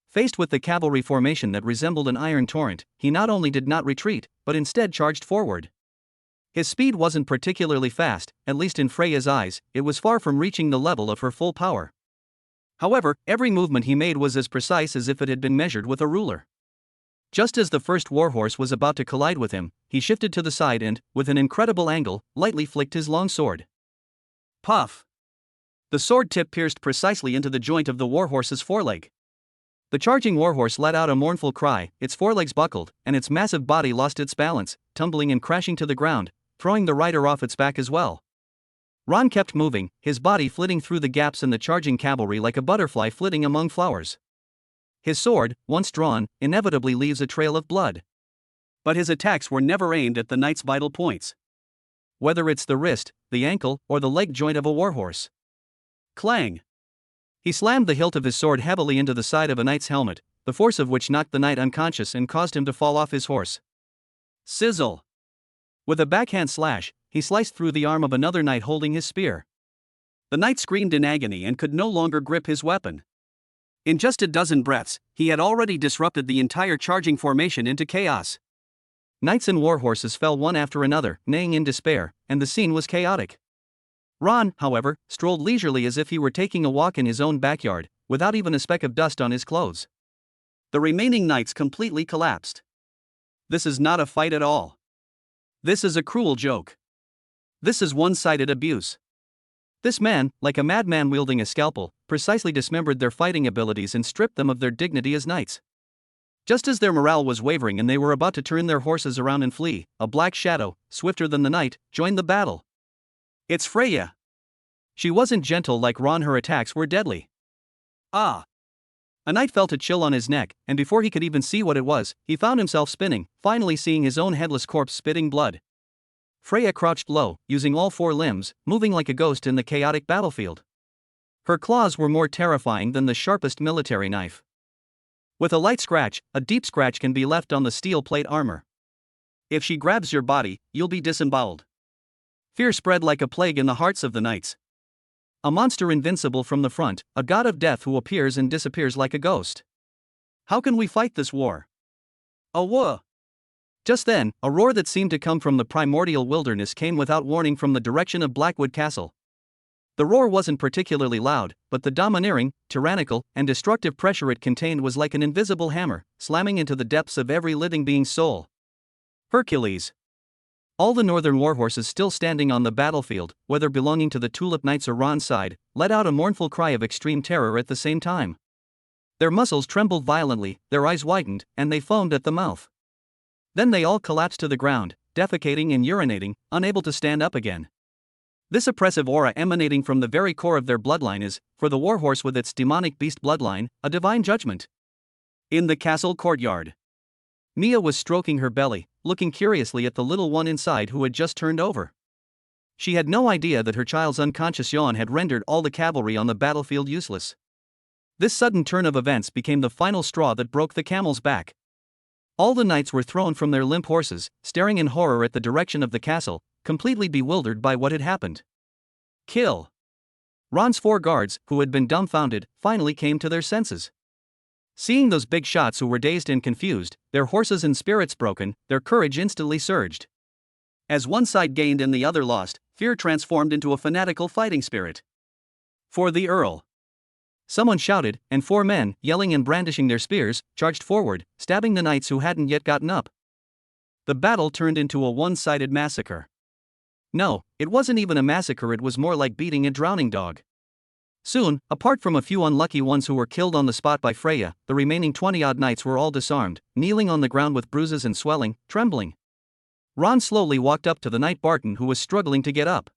[SPEAKER 1] Faced with the cavalry formation that resembled an iron torrent, he not only did not retreat, but instead charged forward. His speed wasn't particularly fast, at least in Freya's eyes, it was far from reaching the level of her full power. However, every movement he made was as precise as if it had been measured with a ruler. Just as the first warhorse was about to collide with him, he shifted to the side and, with an incredible angle, lightly flicked his longsword. Puff! The sword tip pierced precisely into the joint of the warhorse's foreleg. The charging warhorse let out a mournful cry, its forelegs buckled, and its massive body lost its balance, tumbling and crashing to the ground, throwing the rider off its back as well. Ron kept moving, his body flitting through the gaps in the charging cavalry like a butterfly flitting among flowers. His sword, once drawn, inevitably leaves a trail of blood. But his attacks were never aimed at the knight's vital points. Whether it's the wrist, the ankle, or the leg joint of a warhorse. Clang! He slammed the hilt of his sword heavily into the side of a knight's helmet, the force of which knocked the knight unconscious and caused him to fall off his horse. Sizzle! With a backhand slash, he sliced through the arm of another knight holding his spear. The knight screamed in agony and could no longer grip his weapon. In just a dozen breaths, he had already disrupted the entire charging formation into chaos. Knights and warhorses fell one after another, neighing in despair, and the scene was chaotic. Ron, however, strolled leisurely as if he were taking a walk in his own backyard, without even a speck of dust on his clothes. The remaining knights completely collapsed. This is not a fight at all. This is a cruel joke. This is one-sided abuse. This man, like a madman wielding a scalpel, precisely dismembered their fighting abilities and stripped them of their dignity as knights. Just as their morale was wavering and they were about to turn their horses around and flee, a black shadow, swifter than the night, joined the battle. It's Freya. She wasn't gentle like Ron, her attacks were deadly. Ah! A knight felt a chill on his neck, and before he could even see what it was, he found himself spinning, finally seeing his own headless corpse spitting blood. Freya crouched low, using all four limbs, moving like a ghost in the chaotic battlefield. Her claws were more terrifying than the sharpest military knife. With a light scratch, a deep scratch can be left on the steel plate armor. If she grabs your body, you'll be disemboweled. Fear spread like a plague in the hearts of the knights. A monster invincible from the front, a god of death who appears and disappears like a ghost. How can we fight this war? A war! Just then, a roar that seemed to come from the primordial wilderness came without warning from the direction of Blackwood Castle. The roar wasn't particularly loud, but the domineering, tyrannical, and destructive pressure it contained was like an invisible hammer, slamming into the depths of every living being's soul. Hercules. All the northern warhorses still standing on the battlefield, whether belonging to the Tulip Knights or Ron's side, let out a mournful cry of extreme terror at the same time. Their muscles trembled violently, their eyes widened, and they foamed at the mouth. Then they all collapsed to the ground, defecating and urinating, unable to stand up again. This oppressive aura emanating from the very core of their bloodline is, for the warhorse with its demonic beast bloodline, a divine judgment. In the castle courtyard, Mia was stroking her belly, looking curiously at the little one inside who had just turned over. She had no idea that her child's unconscious yawn had rendered all the cavalry on the battlefield useless. This sudden turn of events became the final straw that broke the camel's back. All the knights were thrown from their limp horses, staring in horror at the direction of the castle, completely bewildered by what had happened. Kill! Ron's four guards, who had been dumbfounded, finally came to their senses. Seeing those big shots who were dazed and confused, their horses and spirits broken, their courage instantly surged. As one side gained and the other lost, fear transformed into a fanatical fighting spirit. For the Earl! Someone shouted, and four men, yelling and brandishing their spears, charged forward, stabbing the knights who hadn't yet gotten up. The battle turned into a one-sided massacre. No, it wasn't even a massacre, it was more like beating a drowning dog. Soon, apart from a few unlucky ones who were killed on the spot by Freya, the remaining 20-odd knights were all disarmed, kneeling on the ground with bruises and swelling, trembling. Ron slowly walked up to the knight Barton who was struggling to get up.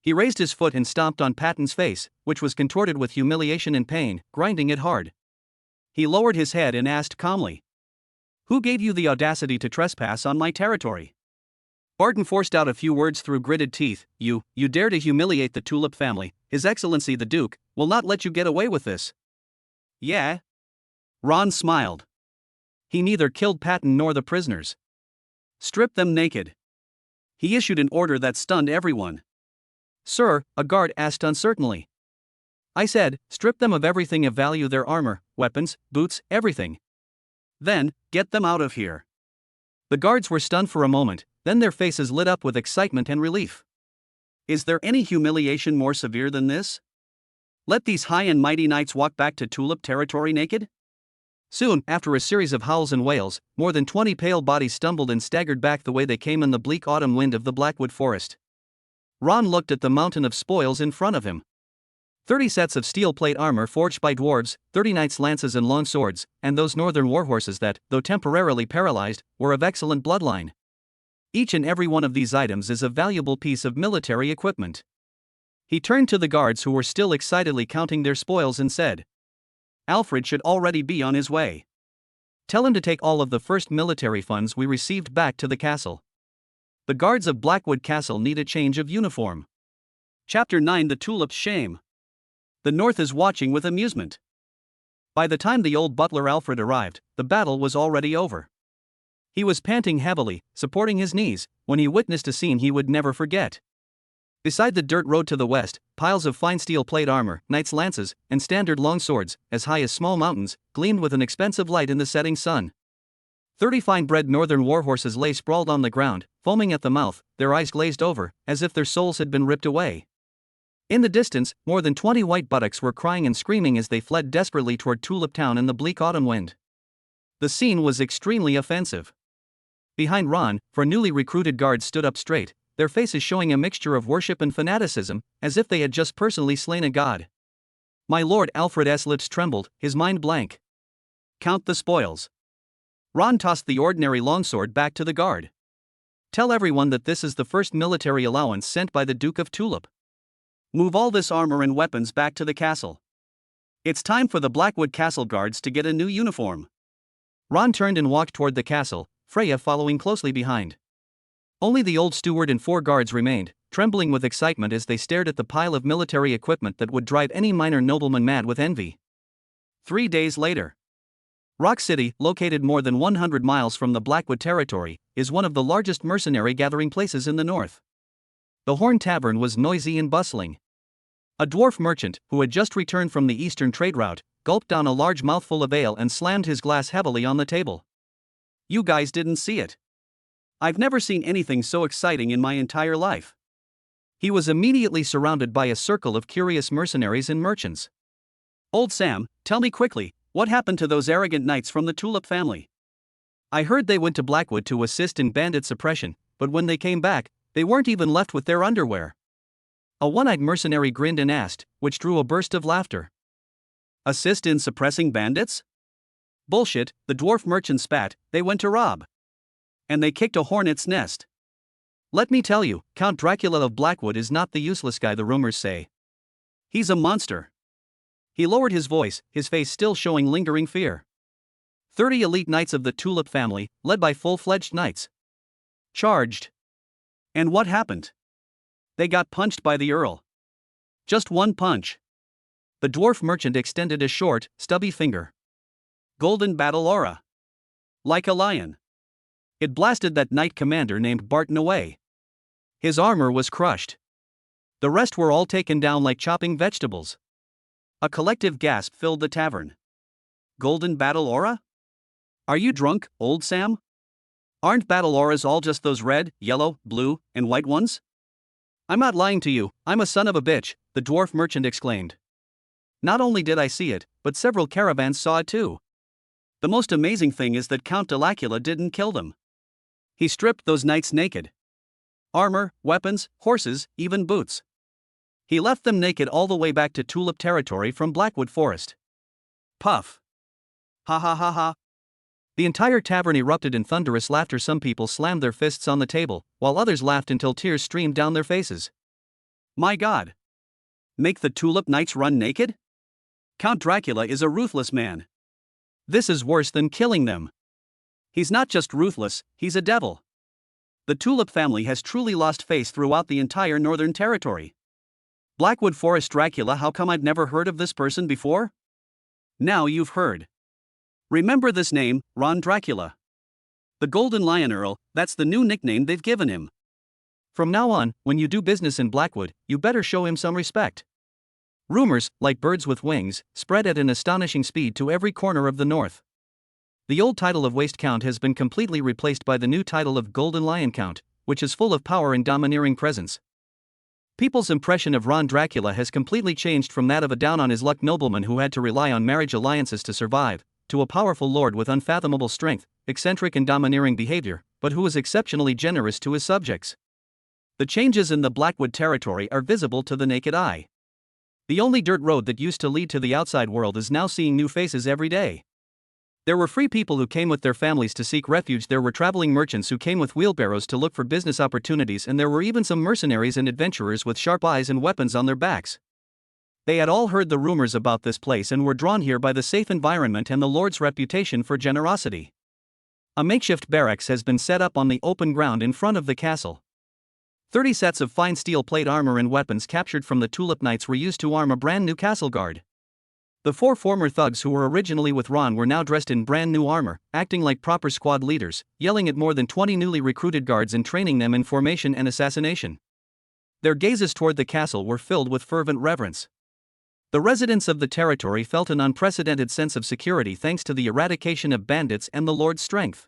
[SPEAKER 1] He raised his foot and stomped on Patton's face, which was contorted with humiliation and pain, grinding it hard. He lowered his head and asked calmly, "Who gave you the audacity to trespass on my territory?" Barton forced out a few words through gritted teeth. You dare to humiliate the Tulip family. His Excellency the Duke will not let you get away with this." "Yeah?" Ron smiled. He neither killed Patton nor the prisoners. Stripped them naked. He issued an order that stunned everyone. "Sir," a guard asked uncertainly. "I said, strip them of everything of value, their armor, weapons, boots, everything. Then, get them out of here." The guards were stunned for a moment, then their faces lit up with excitement and relief. Is there any humiliation more severe than this? Let these high and mighty knights walk back to Tulip territory naked? Soon, after a series of howls and wails, more than 20 pale bodies stumbled and staggered back the way they came in the bleak autumn wind of the Blackwood forest. Ron looked at the mountain of spoils in front of him. 30 sets of steel plate armor forged by dwarves, 30 knights' lances and long swords, and those northern warhorses that, though temporarily paralyzed, were of excellent bloodline. Each and every one of these items is a valuable piece of military equipment. He turned to the guards who were still excitedly counting their spoils and said, "Alfred should already be on his way. Tell him to take all of the first military funds we received back to the castle. The guards of Blackwood Castle need a change of uniform." Chapter 9: The Tulip's Shame. The North is watching with amusement. By the time the old butler Alfred arrived, the battle was already over. He was panting heavily, supporting his knees, when he witnessed a scene he would never forget. Beside the dirt road to the west, piles of fine steel plate armor, knights' lances, and standard long swords, as high as small mountains, gleamed with an expensive light in the setting sun. 30 fine-bred northern warhorses lay sprawled on the ground, foaming at the mouth, their eyes glazed over, as if their souls had been ripped away. In the distance, more than 20 white buttocks were crying and screaming as they fled desperately toward Tulip Town in the bleak autumn wind. The scene was extremely offensive. Behind Ron, 4 newly recruited guards stood up straight, their faces showing a mixture of worship and fanaticism, as if they had just personally slain a god. My lord Alfred's lips trembled, his mind blank. "Count the spoils." Ron tossed the ordinary longsword back to the guard. "Tell everyone that this is the first military allowance sent by the Duke of Tulip. Move all this armor and weapons back to the castle. It's time for the Blackwood Castle guards to get a new uniform." Ron turned and walked toward the castle, Freya following closely behind. Only the old steward and 4 guards remained, trembling with excitement as they stared at the pile of military equipment that would drive any minor nobleman mad with envy. 3 days later. Rock City, located more than 100 miles from the Blackwood territory, is one of the largest mercenary gathering places in the north. The Horn Tavern was noisy and bustling. A dwarf merchant, who had just returned from the eastern trade route, gulped down a large mouthful of ale and slammed his glass heavily on the table. "You guys didn't see it. I've never seen anything so exciting in my entire life." He was immediately surrounded by a circle of curious mercenaries and merchants. "Old Sam, tell me quickly, what happened to those arrogant knights from the Tulip family? I heard they went to Blackwood to assist in bandit suppression, but when they came back, they weren't even left with their underwear." A one-eyed mercenary grinned and asked, which drew a burst of laughter. "Assist in suppressing bandits? Bullshit," the dwarf merchant spat, "they went to rob. And they kicked a hornet's nest. Let me tell you, Count Dracula of Blackwood is not the useless guy the rumors say. He's a monster." He lowered his voice, his face still showing lingering fear. 30 elite knights of the Tulip family, led by full-fledged knights, charged. And what happened? They got punched by the Earl. Just one punch. The dwarf merchant extended a short, stubby finger. Golden battle aura. Like a lion. It blasted that knight commander named Barton away. His armor was crushed. The rest were all taken down like chopping vegetables. A collective gasp filled the tavern. Golden battle aura? Are you drunk, old Sam? Aren't battle auras all just those red, yellow, blue, and white ones? I'm not lying to you, I'm a son of a bitch, the dwarf merchant exclaimed. Not only did I see it, but several caravans saw it too. The most amazing thing is that Count Dracula didn't kill them. He stripped those knights naked. Armor, weapons, horses, even boots. He left them naked all the way back to Tulip territory from Blackwood Forest. Puff. Ha ha ha ha. The entire tavern erupted in thunderous laughter. Some people slammed their fists on the table, while others laughed until tears streamed down their faces. My God! Make the Tulip Knights run naked? Count Dracula is a ruthless man. This is worse than killing them. He's not just ruthless, he's a devil. The Tulip family has truly lost face throughout the entire northern territory. Blackwood Forest Dracula, how come I've never heard of this person before? Now you've heard. Remember this name, Ron Dracula. The Golden Lion Earl, that's the new nickname they've given him. From now on, when you do business in Blackwood, you better show him some respect. Rumors, like birds with wings, spread at an astonishing speed to every corner of the north. The old title of Waste Count has been completely replaced by the new title of Golden Lion Count, which is full of power and domineering presence. People's impression of Ron Dracula has completely changed from that of a down-on-his-luck nobleman who had to rely on marriage alliances to survive, to a powerful lord with unfathomable strength, eccentric and domineering behavior, but who was exceptionally generous to his subjects. The changes in the Blackwood territory are visible to the naked eye. The only dirt road that used to lead to the outside world is now seeing new faces every day. There were free people who came with their families to seek refuge, there were traveling merchants who came with wheelbarrows to look for business opportunities, and there were even some mercenaries and adventurers with sharp eyes and weapons on their backs. They had all heard the rumors about this place and were drawn here by the safe environment and the Lord's reputation for generosity. A makeshift barracks has been set up on the open ground in front of the castle. 30 sets of fine steel plate armor and weapons captured from the Tulip Knights were used to arm a brand new castle guard. The 4 former thugs who were originally with Ron were now dressed in brand new armor, acting like proper squad leaders, yelling at more than 20 newly recruited guards and training them in formation and assassination. Their gazes toward the castle were filled with fervent reverence. The residents of the territory felt an unprecedented sense of security thanks to the eradication of bandits and the Lord's strength.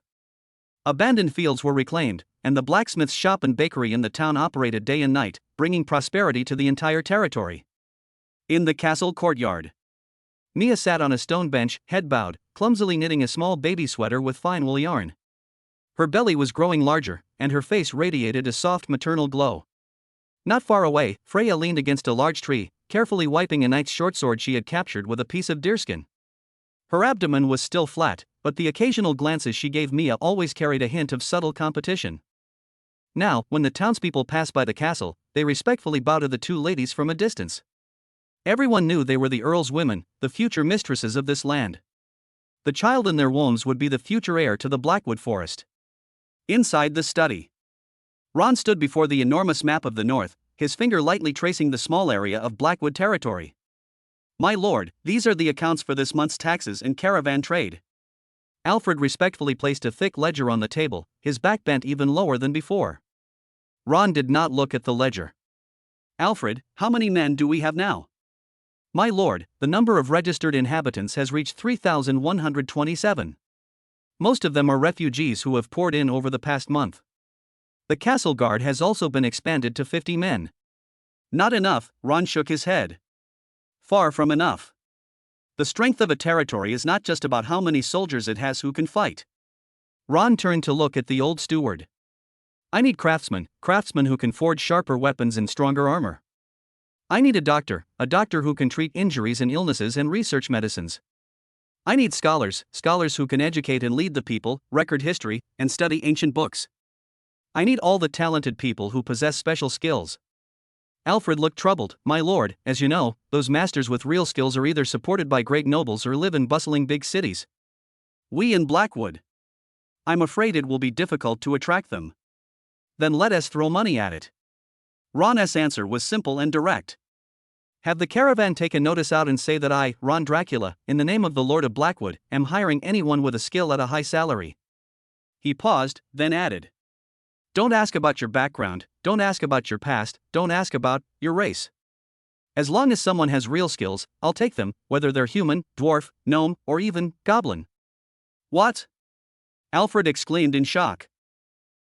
[SPEAKER 1] Abandoned fields were reclaimed, and the blacksmith's shop and bakery in the town operated day and night, bringing prosperity to the entire territory. In the castle courtyard, Mia sat on a stone bench, head bowed, clumsily knitting a small baby sweater with fine wool yarn. Her belly was growing larger, and her face radiated a soft maternal glow. Not far away, Freya leaned against a large tree, carefully wiping a knight's short sword she had captured with a piece of deerskin. Her abdomen was still flat, but the occasional glances she gave Mia always carried a hint of subtle competition. Now, when the townspeople passed by the castle, they respectfully bowed to the 2 ladies from a distance. Everyone knew they were the Earl's women, the future mistresses of this land. The child in their wombs would be the future heir to the Blackwood Forest. Inside the study, Ron stood before the enormous map of the north, his finger lightly tracing the small area of Blackwood territory. "My lord, these are the accounts for this month's taxes and caravan trade." Alfred respectfully placed a thick ledger on the table, his back bent even lower than before. Ron did not look at the ledger. "Alfred, how many men do we have now?" "My lord, the number of registered inhabitants has reached 3,127. Most of them are refugees who have poured in over the past month. The castle guard has also been expanded to 50 men." "Not enough," Ron shook his head. "Far from enough. The strength of a territory is not just about how many soldiers it has who can fight." Ron turned to look at the old steward. "I need craftsmen who can forge sharper weapons and stronger armor. I need a doctor who can treat injuries and illnesses and research medicines. I need scholars who can educate and lead the people, record history, and study ancient books. I need all the talented people who possess special skills." Alfred looked troubled. "My lord, as you know, those masters with real skills are either supported by great nobles or live in bustling big cities. We in Blackwood. I'm afraid it will be difficult to attract them." "Then let us throw money at it." Ron's answer was simple and direct. "Have the caravan take a notice out and say that I, Ron Dracula, in the name of the Lord of Blackwood, am hiring anyone with a skill at a high salary." He paused, then added, "Don't ask about your background, don't ask about your past, don't ask about your race. As long as someone has real skills, I'll take them, whether they're human, dwarf, gnome, or even goblin." "What?" Alfred exclaimed in shock.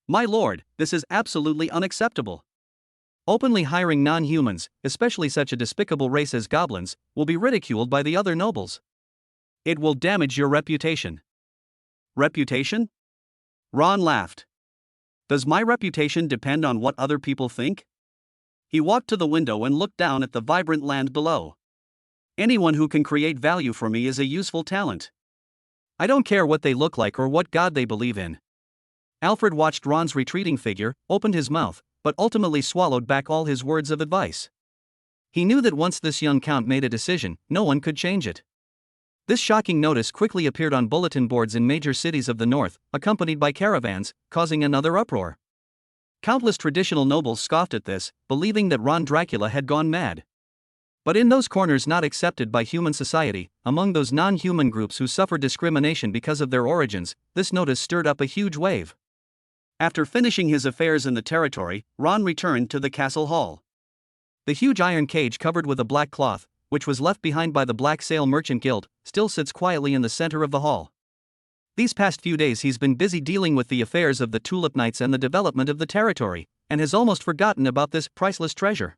[SPEAKER 1] "My lord, this is absolutely unacceptable. Openly hiring non-humans, especially such a despicable race as goblins, will be ridiculed by the other nobles. It will damage your reputation." "Reputation?" Ron laughed. "Does my reputation depend on what other people think?" He walked to the window and looked down at the vibrant land below. "Anyone who can create value for me is a useful talent. I don't care what they look like or what god they believe in." Alfred watched Ron's retreating figure, opened his mouth, but ultimately swallowed back all his words of advice. He knew that once this young count made a decision, no one could change it. This shocking notice quickly appeared on bulletin boards in major cities of the north, accompanied by caravans, causing another uproar. Countless traditional nobles scoffed at this, believing that Ron Dracula had gone mad. But in those corners not accepted by human society, among those non-human groups who suffer discrimination because of their origins, this notice stirred up a huge wave. After finishing his affairs in the territory, Ron returned to the castle hall. The huge iron cage covered with a black cloth, which was left behind by the Black Sail Merchant Guild, still sits quietly in the center of the hall. These past few days he's been busy dealing with the affairs of the Tulip Knights and the development of the territory, and has almost forgotten about this priceless treasure.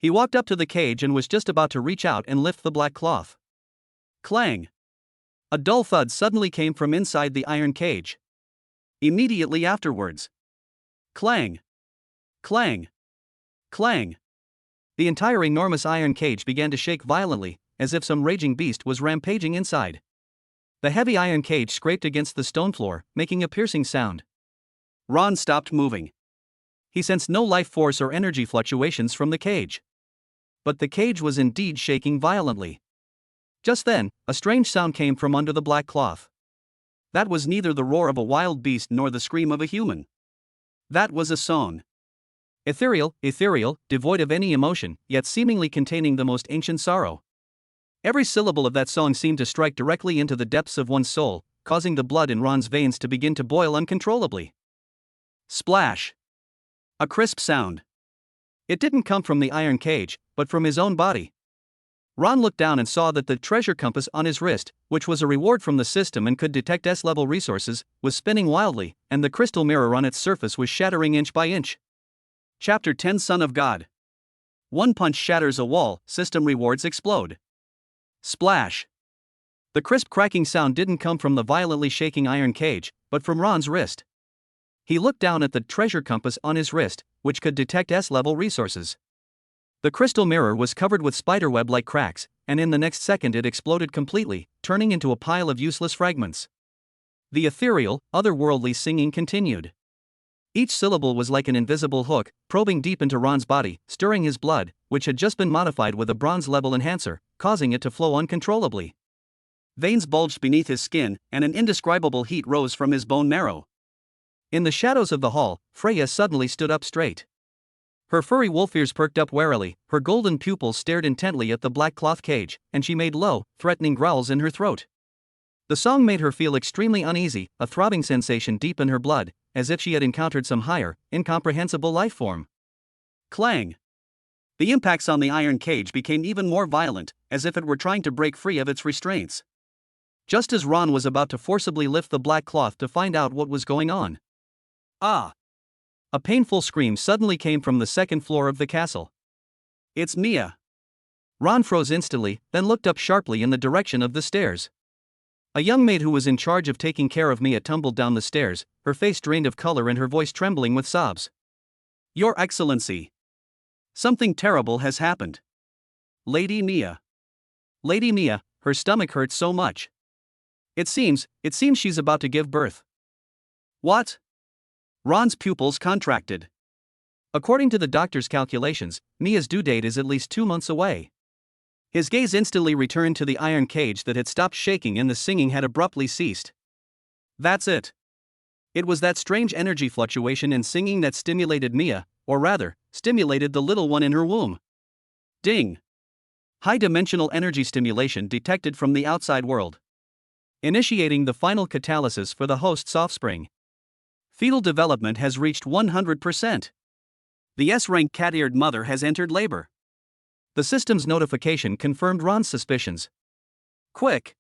[SPEAKER 1] He walked up to the cage and was just about to reach out and lift the black cloth. Clang! A dull thud suddenly came from inside the iron cage. Immediately afterwards, clang! Clang! Clang! The entire enormous iron cage began to shake violently, as if some raging beast was rampaging inside. The heavy iron cage scraped against the stone floor, making a piercing sound. Ron stopped moving. He sensed no life force or energy fluctuations from the cage. But the cage was indeed shaking violently. Just then, a strange sound came from under the black cloth. That was neither the roar of a wild beast nor the scream of a human. That was a song. Ethereal, devoid of any emotion, yet seemingly containing the most ancient sorrow. Every syllable of that song seemed to strike directly into the depths of one's soul, causing the blood in Ron's veins to begin to boil uncontrollably. Splash! A crisp sound. It didn't come from the iron cage, but from his own body. Ron looked down and saw that the treasure compass on his wrist, which was a reward from the system and could detect S-level resources, was spinning wildly, and the crystal mirror on its surface was shattering inch by inch. Chapter 10 Son of God. One punch shatters a wall, system rewards explode. Splash! The crisp cracking sound didn't come from the violently shaking iron cage, but from Ron's wrist. He looked down at the treasure compass on his wrist, which could detect S-level resources. The crystal mirror was covered with spiderweb-like cracks, and in the next second it exploded completely, turning into a pile of useless fragments. The ethereal, otherworldly singing continued. Each syllable was like an invisible hook, probing deep into Ron's body, stirring his blood, which had just been modified with a bronze-level enhancer, causing it to flow uncontrollably. Veins bulged beneath his skin, and an indescribable heat rose from his bone marrow. In the shadows of the hall, Freya suddenly stood up straight. Her furry wolf ears perked up warily, her golden pupils stared intently at the black cloth cage, and she made low, threatening growls in her throat. The song made her feel extremely uneasy, a throbbing sensation deep in her blood, as if she had encountered some higher, incomprehensible life form. Clang! The impacts on the iron cage became even more violent, as if it were trying to break free of its restraints. Just as Ron was about to forcibly lift the black cloth to find out what was going on. Ah! A painful scream suddenly came from the second floor of the castle. It's Mia! Ron froze instantly, then looked up sharply in the direction of the stairs. A young maid who was in charge of taking care of Mia tumbled down the stairs, her face drained of color and her voice trembling with sobs. Your Excellency! Something terrible has happened. Lady Mia! Lady Mia, her stomach hurts so much. It seems she's about to give birth. What? Ron's pupils contracted. According to the doctor's calculations, Mia's due date is at least 2 months away. His gaze instantly returned to the iron cage that had stopped shaking and the singing had abruptly ceased. That's it. It was that strange energy fluctuation in singing that stimulated Mia, or rather, stimulated the little one in her womb. Ding! High-dimensional energy stimulation detected from the outside world. Initiating the final catalysis for the host's offspring. Fetal development has reached 100%. The S-rank cat-eared mother has entered labor. The system's notification confirmed Ron's suspicions. Quick!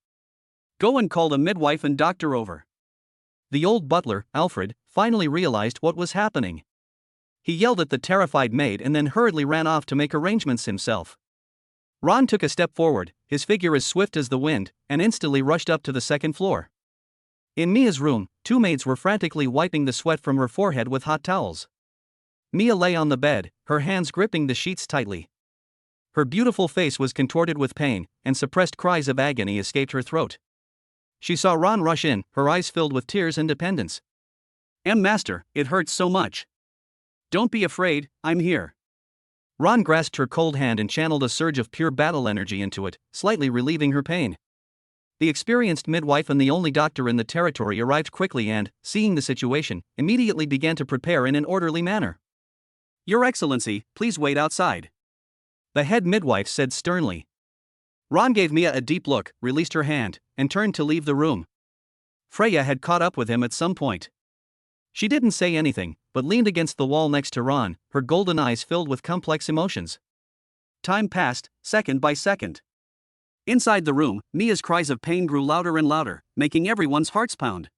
[SPEAKER 1] Go and call the midwife and doctor over. The old butler, Alfred, finally realized what was happening. He yelled at the terrified maid and then hurriedly ran off to make arrangements himself. Ron took a step forward, his figure as swift as the wind, and instantly rushed up to the second floor. In Mia's room, 2 maids were frantically wiping the sweat from her forehead with hot towels. Mia lay on the bed, her hands gripping the sheets tightly. Her beautiful face was contorted with pain, and suppressed cries of agony escaped her throat. She saw Ron rush in, her eyes filled with tears and dependence. Master, it hurts so much. Don't be afraid, I'm here. Ron grasped her cold hand and channeled a surge of pure battle energy into it, slightly relieving her pain. The experienced midwife and the only doctor in the territory arrived quickly and, seeing the situation, immediately began to prepare in an orderly manner. Your Excellency, please wait outside. The head midwife said sternly. Ron gave Mia a deep look, released her hand, and turned to leave the room. Freya had caught up with him at some point. She didn't say anything, but leaned against the wall next to Ron, her golden eyes filled with complex emotions. Time passed, second by second. Inside the room, Mia's cries of pain grew louder and louder, making everyone's hearts pound.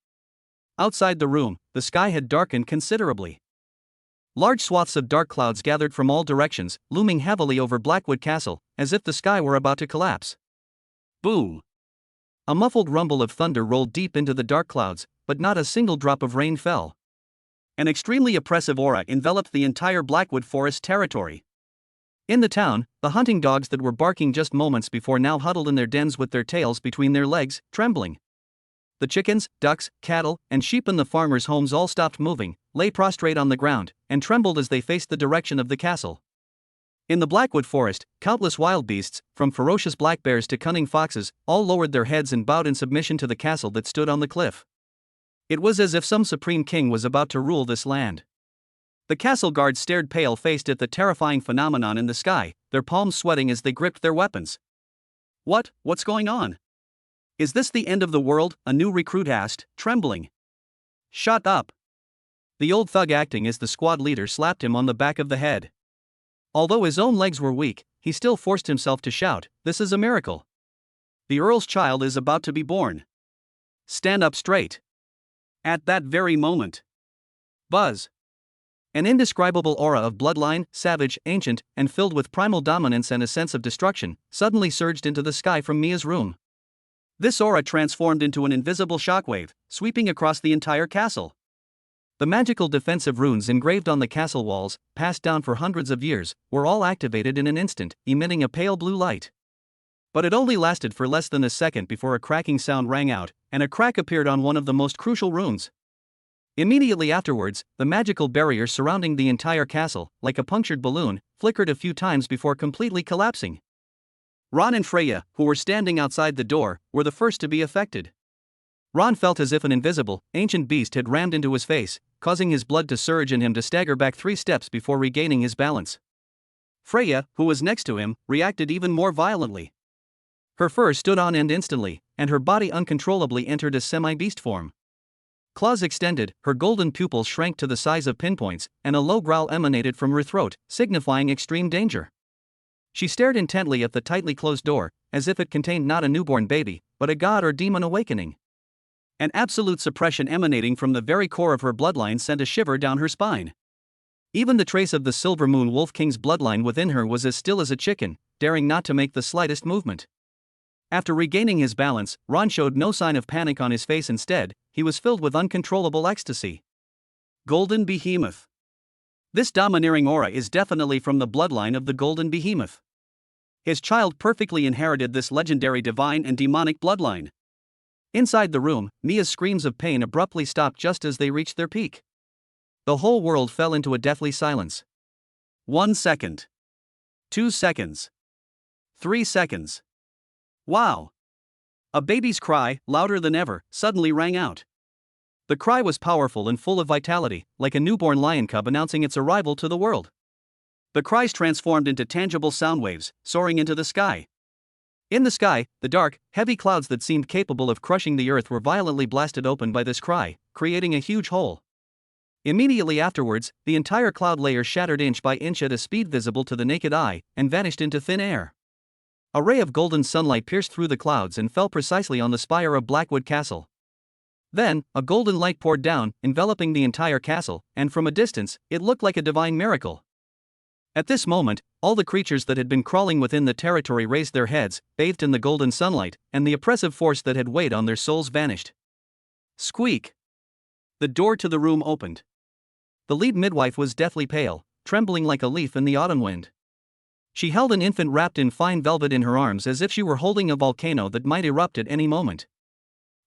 [SPEAKER 1] Outside the room, the sky had darkened considerably. Large swaths of dark clouds gathered from all directions, looming heavily over Blackwood Castle, as if the sky were about to collapse. Boom! A muffled rumble of thunder rolled deep into the dark clouds, but not a single drop of rain fell. An extremely oppressive aura enveloped the entire Blackwood Forest territory. In the town, the hunting dogs that were barking just moments before now huddled in their dens with their tails between their legs, trembling. The chickens, ducks, cattle, and sheep in the farmers' homes all stopped moving, lay prostrate on the ground, and trembled as they faced the direction of the castle. In the Blackwood forest, countless wild beasts, from ferocious black bears to cunning foxes, all lowered their heads and bowed in submission to the castle that stood on the cliff. It was as if some supreme king was about to rule this land. The castle guards stared pale-faced at the terrifying phenomenon in the sky, their palms sweating as they gripped their weapons. What's going on? Is this the end of the world? A new recruit asked, trembling. Shut up. The old thug acting as the squad leader slapped him on the back of the head. Although his own legs were weak, he still forced himself to shout, "This is a miracle. The Earl's child is about to be born. Stand up straight." At that very moment, buzz. An indescribable aura of bloodline, savage, ancient, and filled with primal dominance and a sense of destruction, suddenly surged into the sky from Mia's room. This aura transformed into an invisible shockwave, sweeping across the entire castle. The magical defensive runes engraved on the castle walls, passed down for hundreds of years, were all activated in an instant, emitting a pale blue light. But it only lasted for less than a second before a cracking sound rang out, and a crack appeared on one of the most crucial runes. Immediately afterwards, the magical barrier surrounding the entire castle, like a punctured balloon, flickered a few times before completely collapsing. Ron and Freya, who were standing outside the door, were the first to be affected. Ron felt as if an invisible, ancient beast had rammed into his face, causing his blood to surge and him to stagger back 3 steps before regaining his balance. Freya, who was next to him, reacted even more violently. Her fur stood on end instantly, and her body uncontrollably entered a semi-beast form. Claws extended, her golden pupils shrank to the size of pinpoints, and a low growl emanated from her throat, signifying extreme danger. She stared intently at the tightly closed door, as if it contained not a newborn baby, but a god or demon awakening. An absolute suppression emanating from the very core of her bloodline sent a shiver down her spine. Even the trace of the Silver Moon Wolf King's bloodline within her was as still as a chicken, daring not to make the slightest movement. After regaining his balance, Ron showed no sign of panic on his face. Instead, he was filled with uncontrollable ecstasy. Golden Behemoth. This domineering aura is definitely from the bloodline of the Golden Behemoth. His child perfectly inherited this legendary divine and demonic bloodline. Inside the room, Mia's screams of pain abruptly stopped just as they reached their peak. The whole world fell into a deathly silence. 1 second. 2 seconds. 3 seconds. Wow! A baby's cry, louder than ever, suddenly rang out. The cry was powerful and full of vitality, like a newborn lion cub announcing its arrival to the world. The cries transformed into tangible sound waves, soaring into the sky. In the sky, the dark, heavy clouds that seemed capable of crushing the earth were violently blasted open by this cry, creating a huge hole. Immediately afterwards, the entire cloud layer shattered inch by inch at a speed visible to the naked eye, and vanished into thin air. A ray of golden sunlight pierced through the clouds and fell precisely on the spire of Blackwood Castle. Then, a golden light poured down, enveloping the entire castle, and from a distance, it looked like a divine miracle. At this moment, all the creatures that had been crawling within the territory raised their heads, bathed in the golden sunlight, and the oppressive force that had weighed on their souls vanished. Squeak! The door to the room opened. The lead midwife was deathly pale, trembling like a leaf in the autumn wind. She held an infant wrapped in fine velvet in her arms as if she were holding a volcano that might erupt at any moment.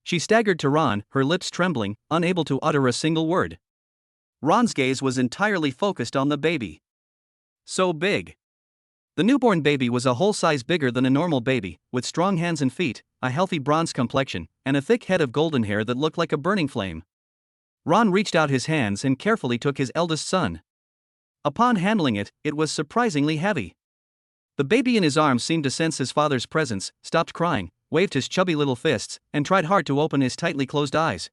[SPEAKER 1] She staggered to Ron, her lips trembling, unable to utter a single word. Ron's gaze was entirely focused on the baby. So big. The newborn baby was a whole size bigger than a normal baby, with strong hands and feet, a healthy bronze complexion, and a thick head of golden hair that looked like a burning flame. Ron reached out his hands and carefully took his eldest son. Upon handling it, it was surprisingly heavy. The baby in his arms seemed to sense his father's presence, stopped crying, waved his chubby little fists, and tried hard to open his tightly closed eyes.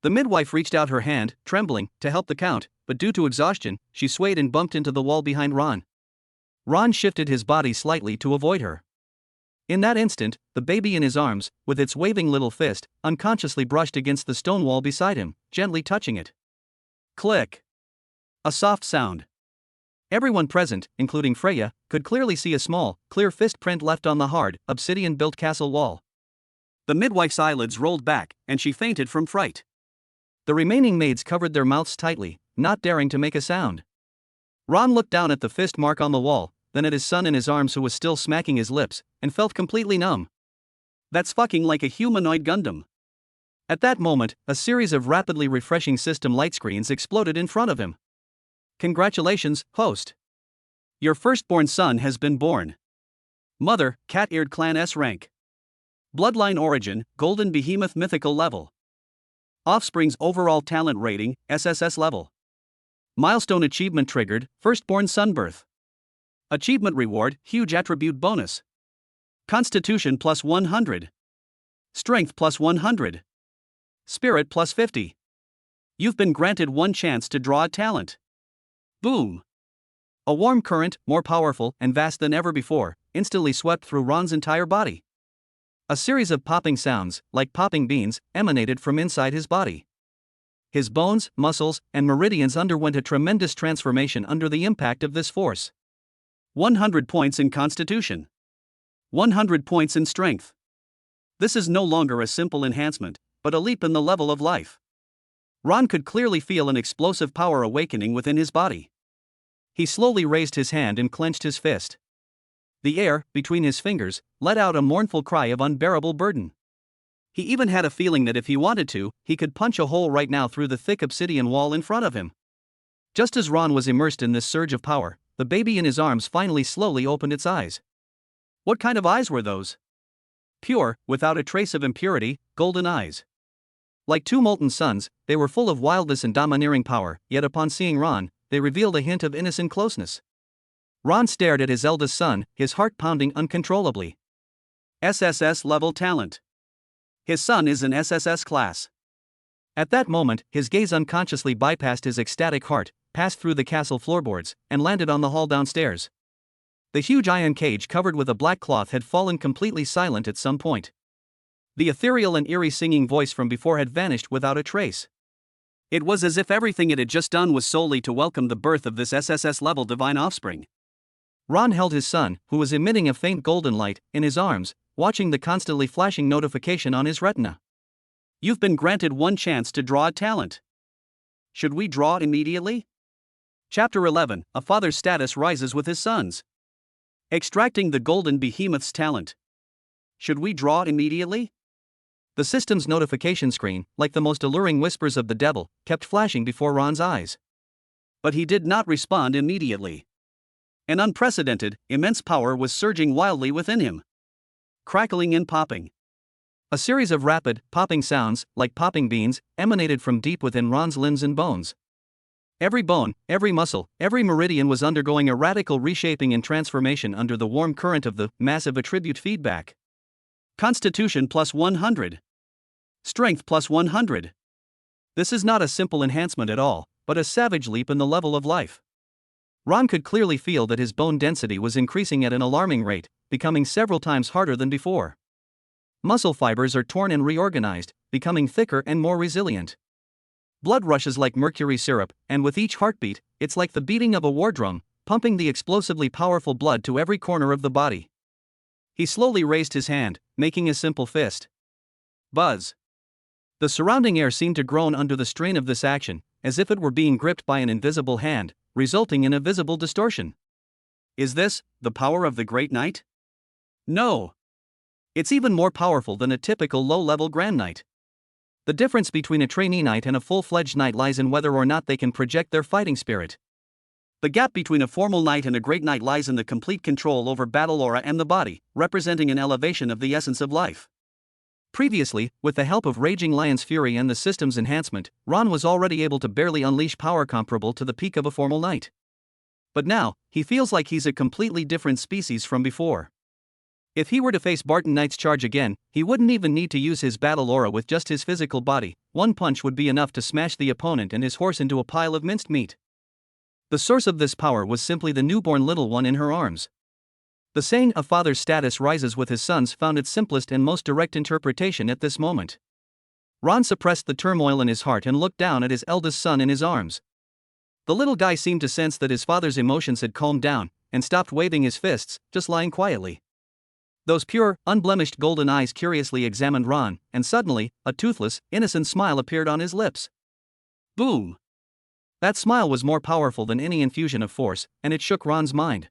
[SPEAKER 1] The midwife reached out her hand, trembling, to help the count, but due to exhaustion, she swayed and bumped into the wall behind Ron. Ron shifted his body slightly to avoid her. In that instant, the baby in his arms, with its waving little fist, unconsciously brushed against the stone wall beside him, gently touching it. Click! A soft sound. Everyone present, including Freya, could clearly see a small, clear fist print left on the hard, obsidian-built castle wall. The midwife's eyelids rolled back, and she fainted from fright. The remaining maids covered their mouths tightly, not daring to make a sound. Ron looked down at the fist mark on the wall, then at his son in his arms who was still smacking his lips, and felt completely numb. That's fucking like a humanoid Gundam. At that moment, a series of rapidly refreshing system light screens exploded in front of him. Congratulations, host. Your firstborn son has been born. Mother, cat-eared clan S rank. Bloodline origin, golden behemoth mythical level. Offspring's overall talent rating, SSS level. Milestone achievement triggered, firstborn son birth. Achievement reward, huge attribute bonus. Constitution plus 100. Strength plus 100. Spirit plus 50. You've been granted one chance to draw a talent. Boom. A warm current, more powerful and vast than ever before, instantly swept through Ron's entire body. A series of popping sounds, like popping beans, emanated from inside his body. His bones, muscles, and meridians underwent a tremendous transformation under the impact of this force. 100 points in Constitution. 100 points in Strength. This is no longer a simple enhancement, but a leap in the level of life. Ron could clearly feel an explosive power awakening within his body. He slowly raised his hand and clenched his fist. The air, between his fingers, let out a mournful cry of unbearable burden. He even had a feeling that if he wanted to, he could punch a hole right now through the thick obsidian wall in front of him. Just as Ron was immersed in this surge of power, the baby in his arms finally slowly opened its eyes. What kind of eyes were those? Pure, without a trace of impurity, golden eyes. Like two molten suns, they were full of wildness and domineering power, yet upon seeing Ron, they revealed a hint of innocent closeness. Ron stared at his eldest son, his heart pounding uncontrollably. SSS level talent. His son is an SSS class. At that moment, his gaze unconsciously bypassed his ecstatic heart, passed through the castle floorboards, and landed on the hall downstairs. The huge iron cage covered with a black cloth had fallen completely silent at some point. The ethereal and eerie singing voice from before had vanished without a trace. It was as if everything it had just done was solely to welcome the birth of this SSS-level divine offspring. Ron held his son, who was emitting a faint golden light, in his arms, watching the constantly flashing notification on his retina. You've been granted one chance to draw a talent. Should we draw immediately? Chapter 11, A Father's Status Rises with His Sons. Extracting the Golden Behemoth's Talent. Should we draw immediately? The system's notification screen, like the most alluring whispers of the devil, kept flashing before Ron's eyes. But he did not respond immediately. An unprecedented, immense power was surging wildly within him. Crackling and popping. A series of rapid, popping sounds, like popping beans, emanated from deep within Ron's limbs and bones. Every bone, every muscle, every meridian was undergoing a radical reshaping and transformation under the warm current of the massive attribute feedback. Constitution plus 100. Strength plus 100. This is not a simple enhancement at all, but a savage leap in the level of life. Ron could clearly feel that his bone density was increasing at an alarming rate, becoming several times harder than before. Muscle fibers are torn and reorganized, becoming thicker and more resilient. Blood rushes like mercury syrup, and with each heartbeat, it's like the beating of a war drum, pumping the explosively powerful blood to every corner of the body. He slowly raised his hand, making a simple fist. Buzz. The surrounding air seemed to groan under the strain of this action, as if it were being gripped by an invisible hand, resulting in a visible distortion. Is this the power of the Great Knight? No. It's even more powerful than a typical low-level Grand Knight. The difference between a trainee knight and a full-fledged knight lies in whether or not they can project their fighting spirit. The gap between a formal knight and a great knight lies in the complete control over battle aura and the body, representing an elevation of the essence of life. Previously, with the help of Raging Lion's Fury and the system's enhancement, Ron was already able to barely unleash power comparable to the peak of a formal knight. But now, he feels like he's a completely different species from before. If he were to face Barton Knight's charge again, he wouldn't even need to use his battle aura with just his physical body. One punch would be enough to smash the opponent and his horse into a pile of minced meat. The source of this power was simply the newborn little one in her arms. The saying, "A father's status rises with his sons," found its simplest and most direct interpretation at this moment. Ron suppressed the turmoil in his heart and looked down at his eldest son in his arms. The little guy seemed to sense that his father's emotions had calmed down, and stopped waving his fists, just lying quietly. Those pure, unblemished golden eyes curiously examined Ron, and suddenly, a toothless, innocent smile appeared on his lips. Boom! That smile was more powerful than any infusion of force, and it shook Ron's mind.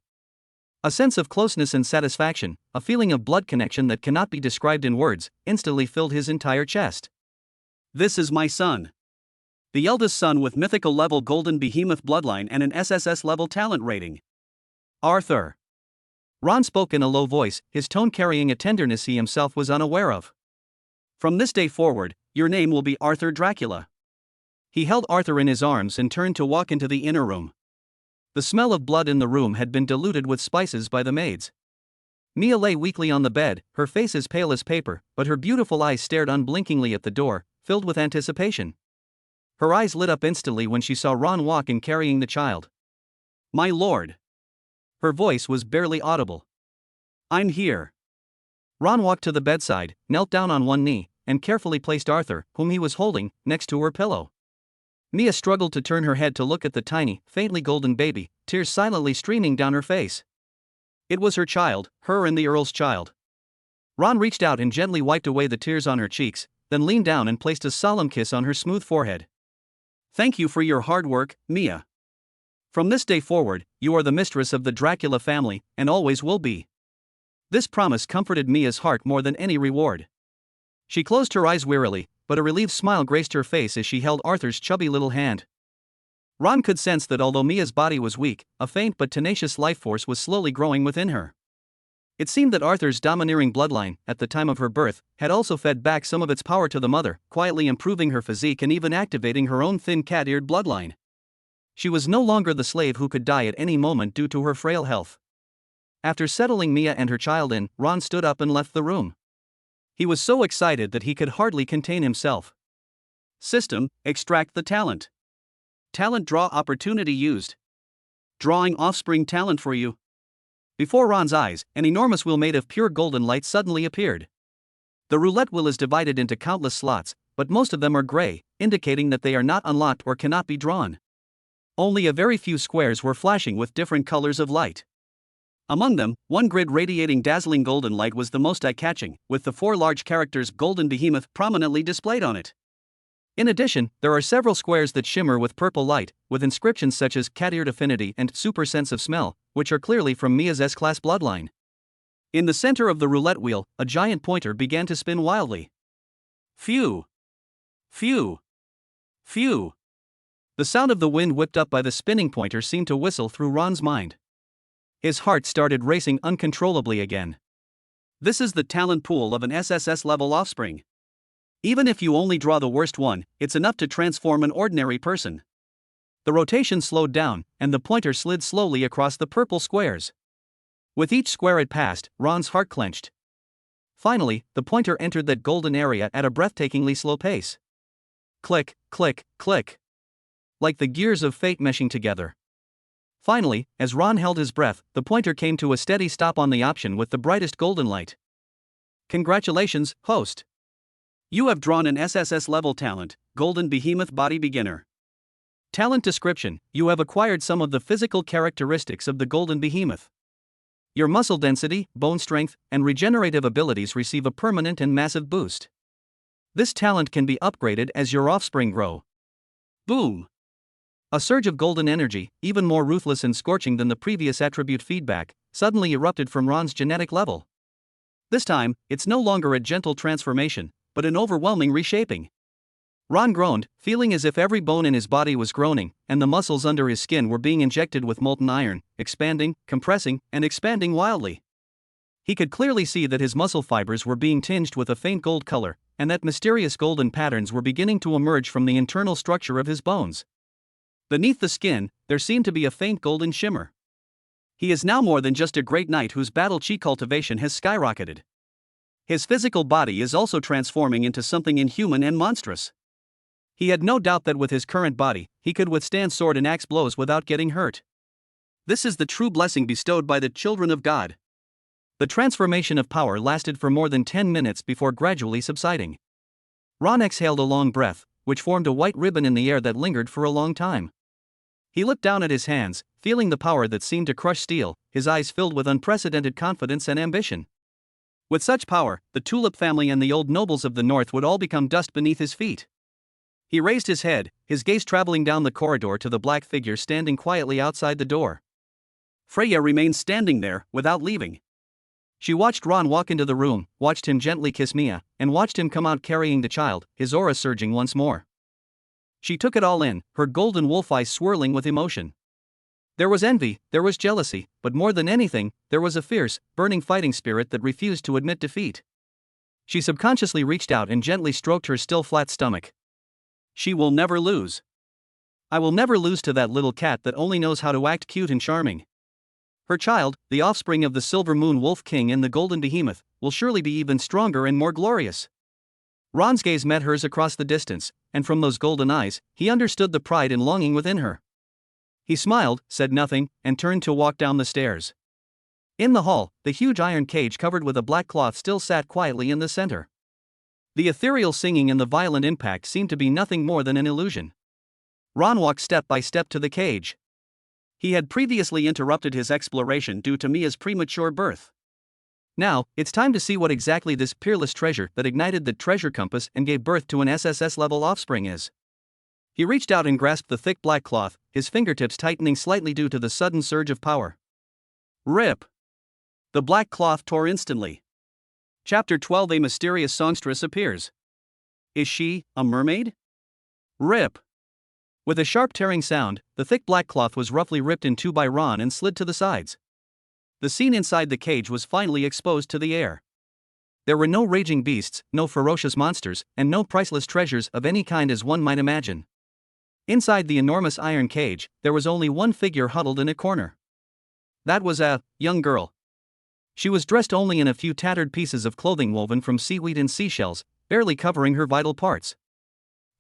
[SPEAKER 1] A sense of closeness and satisfaction, a feeling of blood connection that cannot be described in words, instantly filled his entire chest. This is my son. The eldest son with mythical level golden behemoth bloodline and an SSS level talent rating. Arthur. Ron spoke in a low voice, his tone carrying a tenderness he himself was unaware of. From this day forward, your name will be Arthur Dracula. He held Arthur in his arms and turned to walk into the inner room. The smell of blood in the room had been diluted with spices by the maids. Mia lay weakly on the bed, her face as pale as paper, but her beautiful eyes stared unblinkingly at the door, filled with anticipation. Her eyes lit up instantly when she saw Ron walk in carrying the child. My lord. Her voice was barely audible. I'm here. Ron walked to the bedside, knelt down on one knee, and carefully placed Arthur, whom he was holding, next to her pillow. Mia struggled to turn her head to look at the tiny, faintly golden baby, tears silently streaming down her face. It was her child, her and the Earl's child. Ron reached out and gently wiped away the tears on her cheeks, then leaned down and placed a solemn kiss on her smooth forehead. Thank you for your hard work, Mia. From this day forward, you are the mistress of the Dracula family, and always will be. This promise comforted Mia's heart more than any reward. She closed her eyes wearily, but a relieved smile graced her face as she held Arthur's chubby little hand. Ron could sense that although Mia's body was weak, a faint but tenacious life force was slowly growing within her. It seemed that Arthur's domineering bloodline, at the time of her birth, had also fed back some of its power to the mother, quietly improving her physique and even activating her own thin cat-eared bloodline. She was no longer the slave who could die at any moment due to her frail health. After settling Mia and her child in, Ron stood up and left the room. He was so excited that he could hardly contain himself. System, extract the talent. Talent draw opportunity used. Drawing offspring talent for you. Before Ron's eyes, an enormous wheel made of pure golden light suddenly appeared. The roulette wheel is divided into countless slots, but most of them are gray, indicating that they are not unlocked or cannot be drawn. Only a very few squares were flashing with different colors of light. Among them, one grid radiating dazzling golden light was the most eye-catching, with the 4 large characters Golden Behemoth prominently displayed on it. In addition, there are several squares that shimmer with purple light, with inscriptions such as Cat-Eared Affinity and Super Sense of Smell, which are clearly from Mia's S-Class bloodline. In the center of the roulette wheel, a giant pointer began to spin wildly. Phew! Phew! Phew! The sound of the wind whipped up by the spinning pointer seemed to whistle through Ron's mind. His heart started racing uncontrollably again. This is the talent pool of an SSS-level offspring. Even if you only draw the worst one, it's enough to transform an ordinary person. The rotation slowed down, and the pointer slid slowly across the purple squares. With each square it passed, Ron's heart clenched. Finally, the pointer entered that golden area at a breathtakingly slow pace. Click, click, click. Like the gears of fate meshing together. Finally, as Ron held his breath, the pointer came to a steady stop on the option with the brightest golden light. Congratulations, host. You have drawn an SSS-level talent, Golden Behemoth Body Beginner. Talent description: you have acquired some of the physical characteristics of the Golden Behemoth. Your muscle density, bone strength, and regenerative abilities receive a permanent and massive boost. This talent can be upgraded as your offspring grow. Boom! A surge of golden energy, even more ruthless and scorching than the previous attribute feedback, suddenly erupted from Ron's genetic level. This time, it's no longer a gentle transformation, but an overwhelming reshaping. Ron groaned, feeling as if every bone in his body was groaning, and the muscles under his skin were being injected with molten iron, expanding, compressing, and expanding wildly. He could clearly see that his muscle fibers were being tinged with a faint gold color, and that mysterious golden patterns were beginning to emerge from the internal structure of his bones. Beneath the skin, there seemed to be a faint golden shimmer. He is now more than just a great knight whose battle chi cultivation has skyrocketed. His physical body is also transforming into something inhuman and monstrous. He had no doubt that with his current body, he could withstand sword and axe blows without getting hurt. This is the true blessing bestowed by the children of God. The transformation of power lasted for more than 10 minutes before gradually subsiding. Ron exhaled a long breath, which formed a white ribbon in the air that lingered for a long time. He looked down at his hands, feeling the power that seemed to crush steel, his eyes filled with unprecedented confidence and ambition. With such power, the Tulip family and the old nobles of the north would all become dust beneath his feet. He raised his head, his gaze traveling down the corridor to the black figure standing quietly outside the door. Freya remained standing there, without leaving. She watched Ron walk into the room, watched him gently kiss Mia, and watched him come out carrying the child, his aura surging once more. She took it all in, her golden wolf eyes swirling with emotion. There was envy, there was jealousy, but more than anything, there was a fierce, burning fighting spirit that refused to admit defeat. She subconsciously reached out and gently stroked her still flat stomach. She will never lose. I will never lose to that little cat that only knows how to act cute and charming. Her child, the offspring of the Silver Moon Wolf King and the Golden Behemoth, will surely be even stronger and more glorious. Ron's gaze met hers across the distance, and from those golden eyes, he understood the pride and longing within her. He smiled, said nothing, and turned to walk down the stairs. In the hall, the huge iron cage covered with a black cloth still sat quietly in the center. The ethereal singing and the violent impact seemed to be nothing more than an illusion. Ron walked step by step to the cage. He had previously interrupted his exploration due to Mia's premature birth. Now, it's time to see what exactly this peerless treasure that ignited the treasure compass and gave birth to an SSS-level offspring is. He reached out and grasped the thick black cloth, his fingertips tightening slightly due to the sudden surge of power. Rip! The black cloth tore instantly. Chapter 12: A mysterious songstress appears. Is she a mermaid? Rip! With a sharp tearing sound, the thick black cloth was roughly ripped in two by Ron and slid to the sides. The scene inside the cage was finally exposed to the air. There were no raging beasts, no ferocious monsters, and no priceless treasures of any kind as one might imagine. Inside the enormous iron cage, there was only one figure huddled in a corner. That was a young girl. She was dressed only in a few tattered pieces of clothing woven from seaweed and seashells, barely covering her vital parts.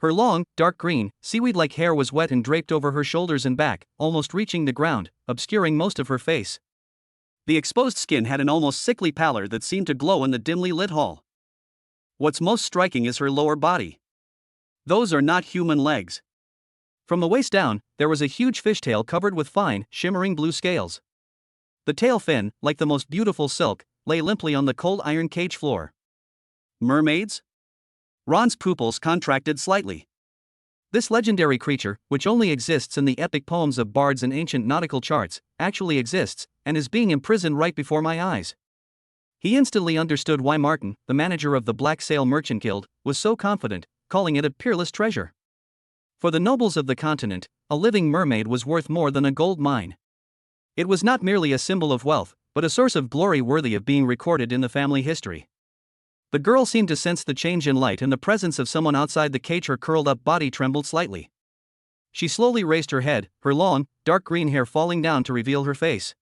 [SPEAKER 1] Her long, dark green, seaweed-like hair was wet and draped over her shoulders and back, almost reaching the ground, obscuring most of her face. The exposed skin had an almost sickly pallor that seemed to glow in the dimly lit hall. What's most striking is her lower body. Those are not human legs. From the waist down, there was a huge fishtail covered with fine, shimmering blue scales. The tail fin, like the most beautiful silk, lay limply on the cold iron cage floor. Mermaids? Ron's pupils contracted slightly. This legendary creature, which only exists in the epic poems of bards and ancient nautical charts, actually exists, and is being imprisoned right before my eyes. He instantly understood why Martin, the manager of the Black Sail Merchant Guild, was so confident, calling it a peerless treasure. For the nobles of the continent, a living mermaid was worth more than a gold mine. It was not merely a symbol of wealth, but a source of glory worthy of being recorded in the family history. The girl seemed to sense the change in light and the presence of someone outside the cage. Her curled-up body trembled slightly. She slowly raised her head, her long, dark green hair falling down to reveal her face.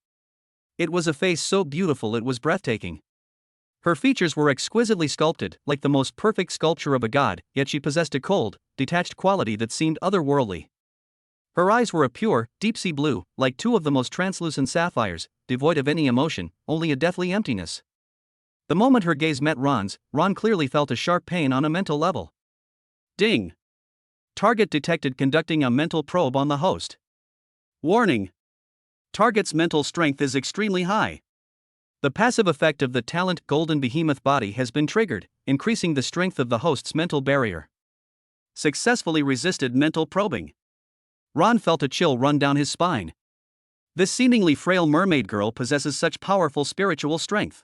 [SPEAKER 1] It was a face so beautiful it was breathtaking. Her features were exquisitely sculpted, like the most perfect sculpture of a god, yet she possessed a cold, detached quality that seemed otherworldly. Her eyes were a pure, deep-sea blue, like two of the most translucent sapphires, devoid of any emotion, only a deathly emptiness. The moment her gaze met Ron's, Ron clearly felt a sharp pain on a mental level. Ding! Target detected. Conducting a mental probe on the host. Warning! Target's mental strength is extremely high. The passive effect of the talent Golden Behemoth Body has been triggered, increasing the strength of the host's mental barrier. Successfully resisted mental probing. Ron felt a chill run down his spine. This seemingly frail mermaid girl possesses such powerful spiritual strength.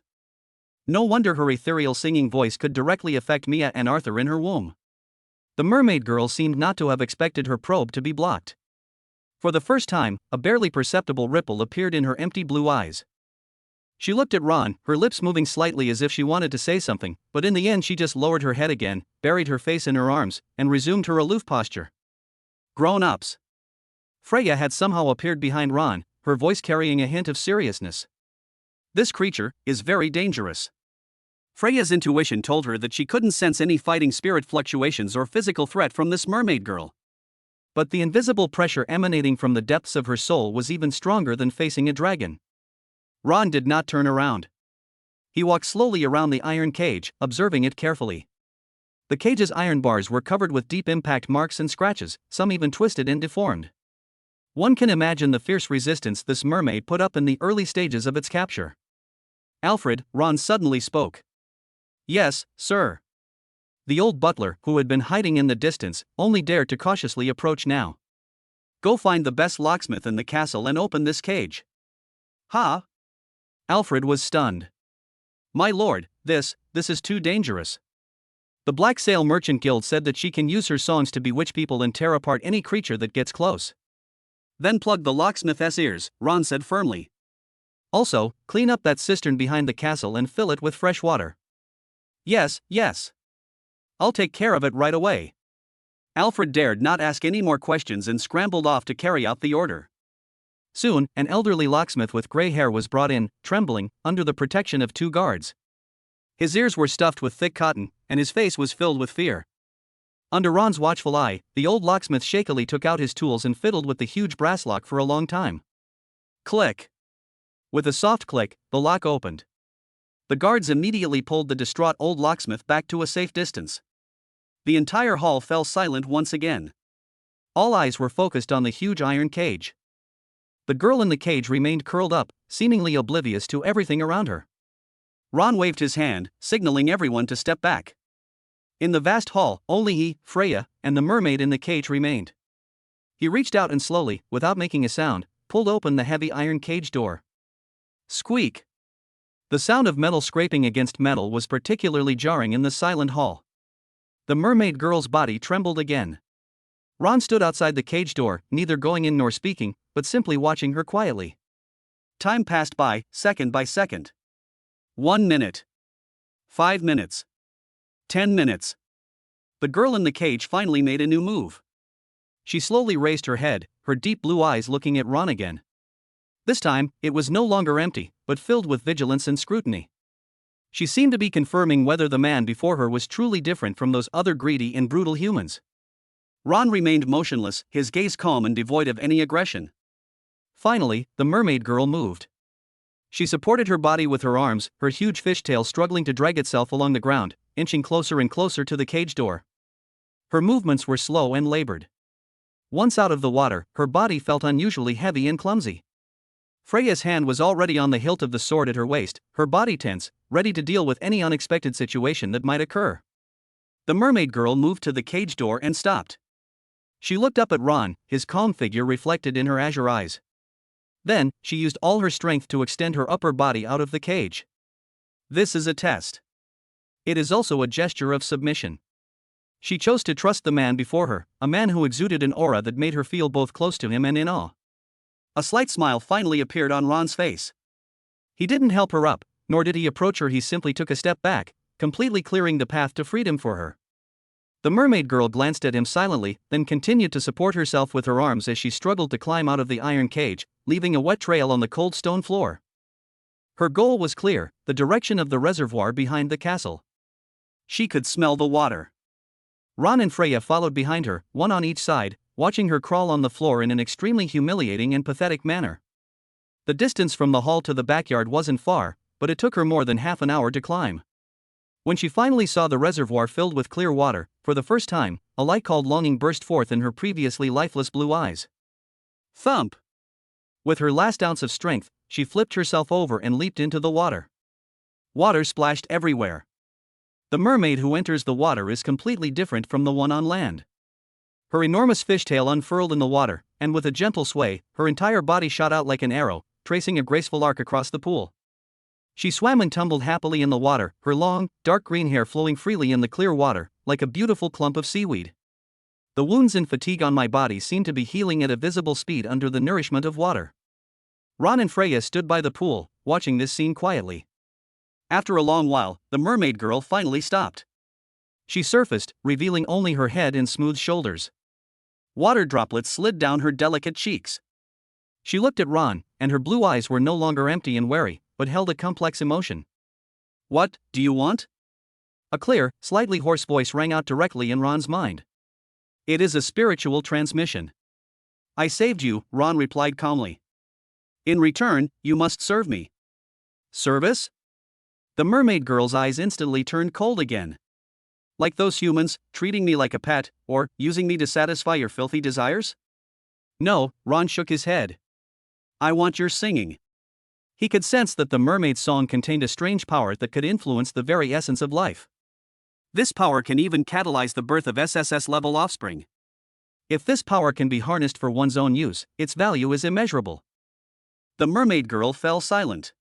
[SPEAKER 1] No wonder her ethereal singing voice could directly affect Mia and Arthur in her womb. The mermaid girl seemed not to have expected her probe to be blocked. For the first time, a barely perceptible ripple appeared in her empty blue eyes. She looked at Ron, her lips moving slightly as if she wanted to say something, but in the end she just lowered her head again, buried her face in her arms, and resumed her aloof posture. Grown-ups. Freya had somehow appeared behind Ron, her voice carrying a hint of seriousness. This creature is very dangerous. Freya's intuition told her that she couldn't sense any fighting spirit fluctuations or physical threat from this mermaid girl. But the invisible pressure emanating from the depths of her soul was even stronger than facing a dragon. Ron did not turn around. He walked slowly around the iron cage, observing it carefully. The cage's iron bars were covered with deep impact marks and scratches, some even twisted and deformed. One can imagine the fierce resistance this mermaid put up in the early stages of its capture. Alfred, Ron suddenly spoke. Yes, sir. The old butler, who had been hiding in the distance, only dared to cautiously approach now. Go find the best locksmith in the castle and open this cage. Ha! Alfred was stunned. My lord, this is too dangerous. The Black Sail Merchant Guild said that she can use her songs to bewitch people and tear apart any creature that gets close. Then plug the locksmith's ears, Ron said firmly. Also, clean up that cistern behind the castle and fill it with fresh water. Yes, yes. I'll take care of it right away. Alfred dared not ask any more questions and scrambled off to carry out the order. Soon, an elderly locksmith with gray hair was brought in, trembling, under the protection of 2 guards. His ears were stuffed with thick cotton, and his face was filled with fear. Under Ron's watchful eye, the old locksmith shakily took out his tools and fiddled with the huge brass lock for a long time. Click! With a soft click, the lock opened. The guards immediately pulled the distraught old locksmith back to a safe distance. The entire hall fell silent once again. All eyes were focused on the huge iron cage. The girl in the cage remained curled up, seemingly oblivious to everything around her. Ron waved his hand, signaling everyone to step back. In the vast hall, only he, Freya, and the mermaid in the cage remained. He reached out and slowly, without making a sound, pulled open the heavy iron cage door. Squeak! The sound of metal scraping against metal was particularly jarring in the silent hall. The mermaid girl's body trembled again. Ron stood outside the cage door, neither going in nor speaking, but simply watching her quietly. Time passed by, second by second. 1 minute. 5 minutes. 10 minutes. The girl in the cage finally made a new move. She slowly raised her head, her deep blue eyes looking at Ron again. This time, it was no longer empty, but filled with vigilance and scrutiny. She seemed to be confirming whether the man before her was truly different from those other greedy and brutal humans. Ron remained motionless, his gaze calm and devoid of any aggression. Finally, the mermaid girl moved. She supported her body with her arms, her huge fishtail struggling to drag itself along the ground, inching closer and closer to the cage door. Her movements were slow and labored. Once out of the water, her body felt unusually heavy and clumsy. Freya's hand was already on the hilt of the sword at her waist, her body tense, ready to deal with any unexpected situation that might occur. The mermaid girl moved to the cage door and stopped. She looked up at Ron, his calm figure reflected in her azure eyes. Then, she used all her strength to extend her upper body out of the cage. This is a test. It is also a gesture of submission. She chose to trust the man before her, a man who exuded an aura that made her feel both close to him and in awe. A slight smile finally appeared on Ron's face. He didn't help her up, nor did he approach her, he simply took a step back, completely clearing the path to freedom for her. The mermaid girl glanced at him silently, then continued to support herself with her arms as she struggled to climb out of the iron cage, leaving a wet trail on the cold stone floor. Her goal was clear, the direction of the reservoir behind the castle. She could smell the water. Ron and Freya followed behind her, one on each side, watching her crawl on the floor in an extremely humiliating and pathetic manner. The distance from the hall to the backyard wasn't far, but it took her more than half an hour to climb. When she finally saw the reservoir filled with clear water, for the first time, a light called longing burst forth in her previously lifeless blue eyes. Thump! With her last ounce of strength, she flipped herself over and leaped into the water. Water splashed everywhere. The mermaid who enters the water is completely different from the one on land. Her enormous fishtail unfurled in the water, and with a gentle sway, her entire body shot out like an arrow, tracing a graceful arc across the pool. She swam and tumbled happily in the water, her long, dark green hair flowing freely in the clear water, like a beautiful clump of seaweed. The wounds and fatigue on my body seemed to be healing at a visible speed under the nourishment of water. Ron and Freya stood by the pool, watching this scene quietly. After a long while, the mermaid girl finally stopped. She surfaced, revealing only her head and smooth shoulders. Water droplets slid down her delicate cheeks. She looked at Ron, and her blue eyes were no longer empty and wary, but held a complex emotion. What do you want? A clear, slightly hoarse voice rang out directly in Ron's mind. It is a spiritual transmission. I saved you, Ron replied calmly. In return, you must serve me. Service? The mermaid girl's eyes instantly turned cold again. Like those humans, treating me like a pet, or using me to satisfy your filthy desires? No, Ron shook his head. I want your singing. He could sense that the mermaid's song contained a strange power that could influence the very essence of life. This power can even catalyze the birth of SSS-level offspring. If this power can be harnessed for one's own use, its value is immeasurable. The mermaid girl fell silent.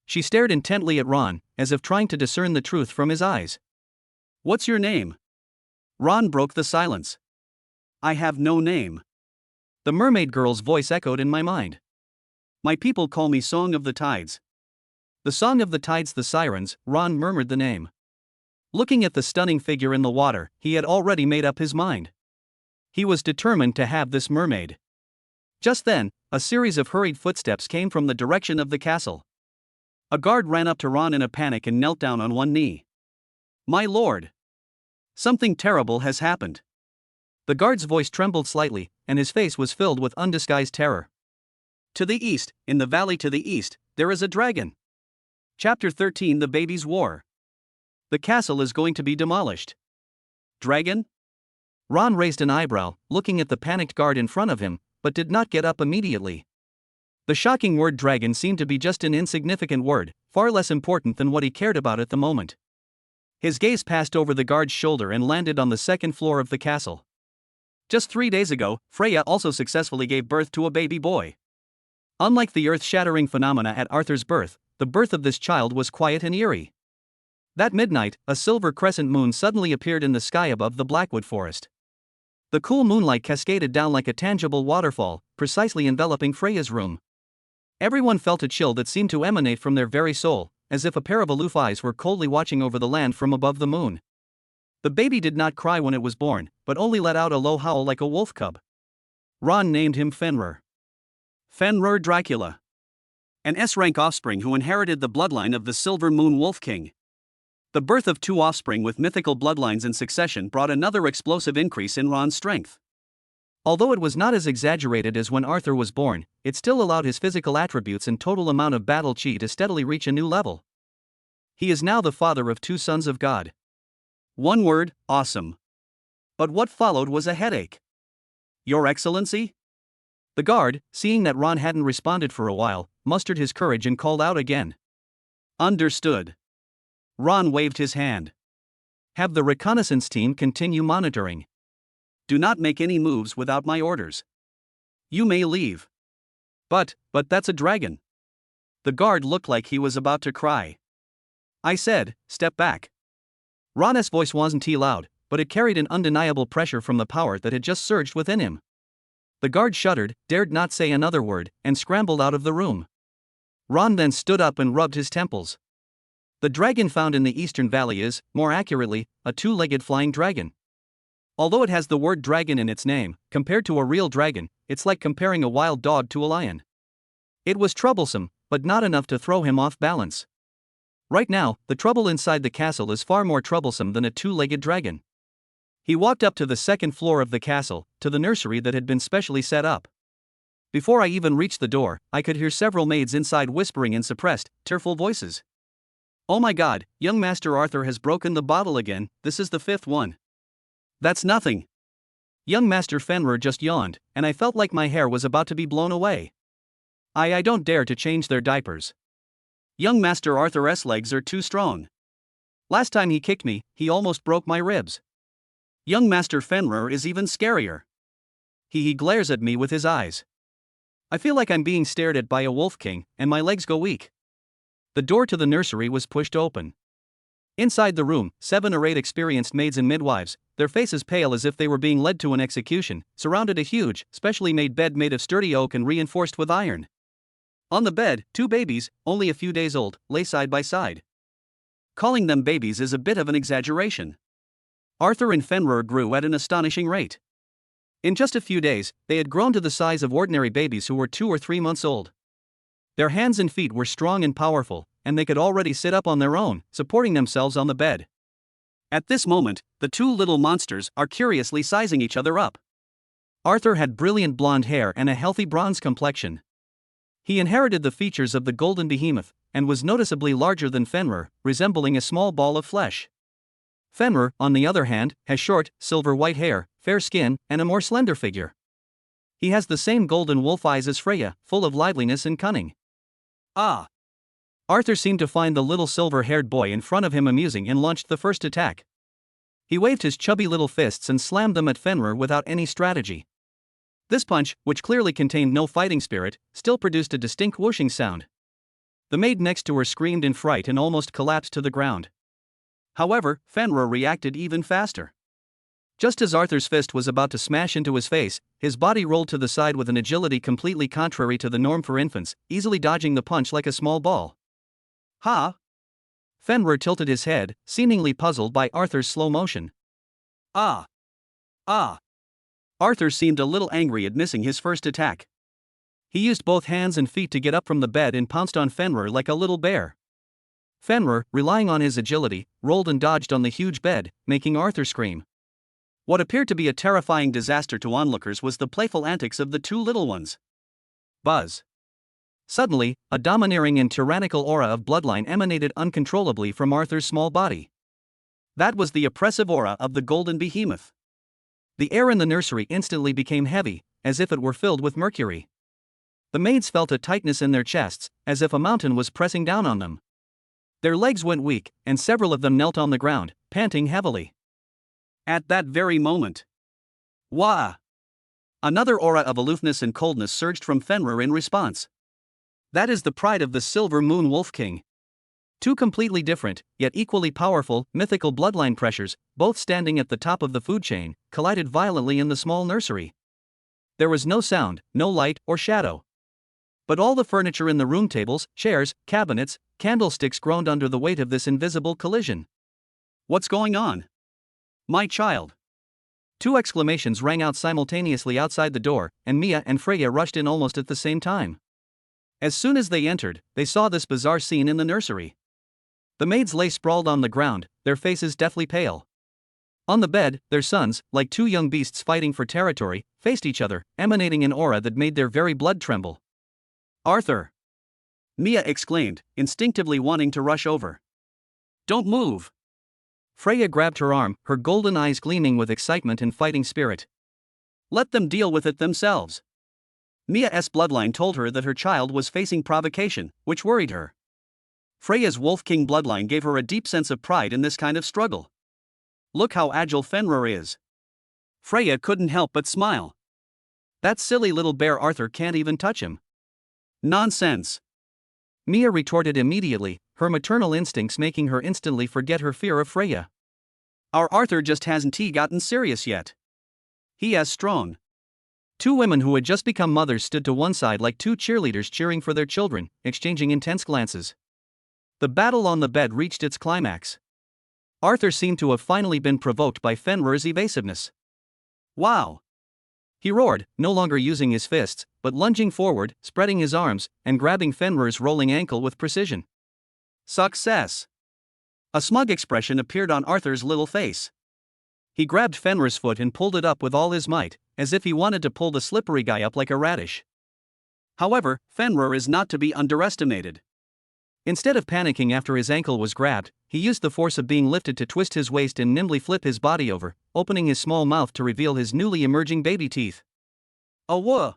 [SPEAKER 1] She stared intently at Ron, as if trying to discern the truth from his eyes. "What's your name?" Ron broke the silence. "I have no name." The mermaid girl's voice echoed in my mind. "My people call me Song of the Tides." The Song of the Tides, the Sirens. Ron murmured the name. Looking at the stunning figure in the water, he had already made up his mind. He was determined to have this mermaid. Just then, a series of hurried footsteps came from the direction of the castle. A guard ran up to Ron in a panic and knelt down on one knee. "My lord! Something terrible has happened." The guard's voice trembled slightly, and his face was filled with undisguised terror. "To the east, in the valley to the east, there is a dragon." Chapter 13: The Baby's War. "The castle is going to be demolished." "Dragon?" Ron raised an eyebrow, looking at the panicked guard in front of him, but did not get up immediately. The shocking word dragon seemed to be just an insignificant word, far less important than what he cared about at the moment. His gaze passed over the guard's shoulder and landed on the second floor of the castle. Just 3 days ago, Freya also successfully gave birth to a baby boy. Unlike the earth-shattering phenomena at Arthur's birth, the birth of this child was quiet and eerie. That midnight, a silver crescent moon suddenly appeared in the sky above the Blackwood forest. The cool moonlight cascaded down like a tangible waterfall, precisely enveloping Freya's room. Everyone felt a chill that seemed to emanate from their very soul, as if a pair of aloof eyes were coldly watching over the land from above the moon. The baby did not cry when it was born, but only let out a low howl like a wolf cub. Ron named him Fenrir. Fenrir Dracula. An S-rank offspring who inherited the bloodline of the Silver Moon Wolf King. The birth of 2 offspring with mythical bloodlines in succession brought another explosive increase in Ron's strength. Although it was not as exaggerated as when Arthur was born, it still allowed his physical attributes and total amount of battle chi to steadily reach a new level. He is now the father of 2 sons of God. One word: awesome. But what followed was a headache. "Your Excellency?" The guard, seeing that Ron hadn't responded for a while, mustered his courage and called out again. "Understood." Ron waved his hand. "Have the reconnaissance team continue monitoring. Do not make any moves without my orders. You may leave." But that's a dragon." The guard looked like he was about to cry. I said, "Step back." Ron's voice wasn't too loud, but it carried an undeniable pressure from the power that had just surged within him. The guard shuddered, dared not say another word, and scrambled out of the room. Ron then stood up and rubbed his temples. The dragon found in the Eastern Valley is, more accurately, a 2-legged flying dragon. Although it has the word dragon in its name, compared to a real dragon, it's like comparing a wild dog to a lion. It was troublesome, but not enough to throw him off balance. Right now, the trouble inside the castle is far more troublesome than a 2-legged dragon. He walked up to the second floor of the castle, to the nursery that had been specially set up. Before I even reached the door, I could hear several maids inside whispering in suppressed, tearful voices. "Oh my God, young Master Arthur has broken the bottle again, this is the 5th one." "That's nothing." Young Master Fenrir just yawned, and I felt like my hair was about to be blown away. I don't dare to change their diapers. Young Master Arthur's legs are too strong. Last time he kicked me, he almost broke my ribs. Young Master Fenrir is even scarier. He glares at me with his eyes. I feel like I'm being stared at by a wolf king, and my legs go weak. The door to the nursery was pushed open. Inside the room, 7 or 8 experienced maids and midwives, their faces pale as if they were being led to an execution, surrounded a huge, specially made bed made of sturdy oak and reinforced with iron. On the bed, 2 babies, only a few days old, lay side by side. Calling them babies is a bit of an exaggeration. Arthur and Fenrir grew at an astonishing rate. In just a few days, they had grown to the size of ordinary babies who were 2 or 3 months old. Their hands and feet were strong and powerful, and they could already sit up on their own, supporting themselves on the bed. At this moment, the 2 little monsters are curiously sizing each other up. Arthur had brilliant blonde hair and a healthy bronze complexion. He inherited the features of the golden behemoth, and was noticeably larger than Fenrir, resembling a small ball of flesh. Fenrir, on the other hand, has short, silver-white hair, fair skin, and a more slender figure. He has the same golden wolf eyes as Freya, full of liveliness and cunning. Ah! Arthur seemed to find the little silver-haired boy in front of him amusing and launched the first attack. He waved his chubby little fists and slammed them at Fenrir without any strategy. This punch, which clearly contained no fighting spirit, still produced a distinct whooshing sound. The maid next to her screamed in fright and almost collapsed to the ground. However, Fenrir reacted even faster. Just as Arthur's fist was about to smash into his face, his body rolled to the side with an agility completely contrary to the norm for infants, easily dodging the punch like a small ball. Ha! Fenrir tilted his head, seemingly puzzled by Arthur's slow motion. Ah! Ah! Arthur seemed a little angry at missing his first attack. He used both hands and feet to get up from the bed and pounced on Fenrir like a little bear. Fenrir, relying on his agility, rolled and dodged on the huge bed, making Arthur scream. What appeared to be a terrifying disaster to onlookers was the playful antics of the two little ones. Buzz. Suddenly, a domineering and tyrannical aura of bloodline emanated uncontrollably from Arthur's small body. That was the oppressive aura of the golden behemoth. The air in the nursery instantly became heavy, as if it were filled with mercury. The maids felt a tightness in their chests, as if a mountain was pressing down on them. Their legs went weak, and several of them knelt on the ground, panting heavily. At that very moment, wah! Another aura of aloofness and coldness surged from Fenrir in response. That is the pride of the Silver Moon Wolf King. Two completely different, yet equally powerful, mythical bloodline pressures, both standing at the top of the food chain, collided violently in the small nursery. There was no sound, no light or shadow. But all the furniture in the room, tables, chairs, cabinets, candlesticks, groaned under the weight of this invisible collision. What's going on? My child! Two exclamations rang out simultaneously outside the door, and Mia and Freya rushed in almost at the same time. As soon as they entered, they saw this bizarre scene in the nursery. The maids lay sprawled on the ground, their faces deathly pale. On the bed, their sons, like two young beasts fighting for territory, faced each other, emanating an aura that made their very blood tremble. Arthur! Mia exclaimed, instinctively wanting to rush over. Don't move! Freya grabbed her arm, her golden eyes gleaming with excitement and fighting spirit. Let them deal with it themselves. Mia's bloodline told her that her child was facing provocation, which worried her. Freya's Wolf King bloodline gave her a deep sense of pride in this kind of struggle. Look how agile Fenrir is. Freya couldn't help but smile. That silly little bear Arthur can't even touch him. Nonsense! Mia retorted immediately, her maternal instincts making her instantly forget her fear of Freya. Our Arthur just hasn't gotten serious yet. He is strong. Two women who had just become mothers stood to one side like two cheerleaders cheering for their children, exchanging intense glances. The battle on the bed reached its climax. Arthur seemed to have finally been provoked by Fenrir's evasiveness. Wow! He roared, no longer using his fists, but lunging forward, spreading his arms, and grabbing Fenrir's rolling ankle with precision. Success! A smug expression appeared on Arthur's little face. He grabbed Fenrir's foot and pulled it up with all his might, as if he wanted to pull the slippery guy up like a radish. However, Fenrir is not to be underestimated. Instead of panicking after his ankle was grabbed, he used the force of being lifted to twist his waist and nimbly flip his body over, opening his small mouth to reveal his newly emerging baby teeth. Oh whoa!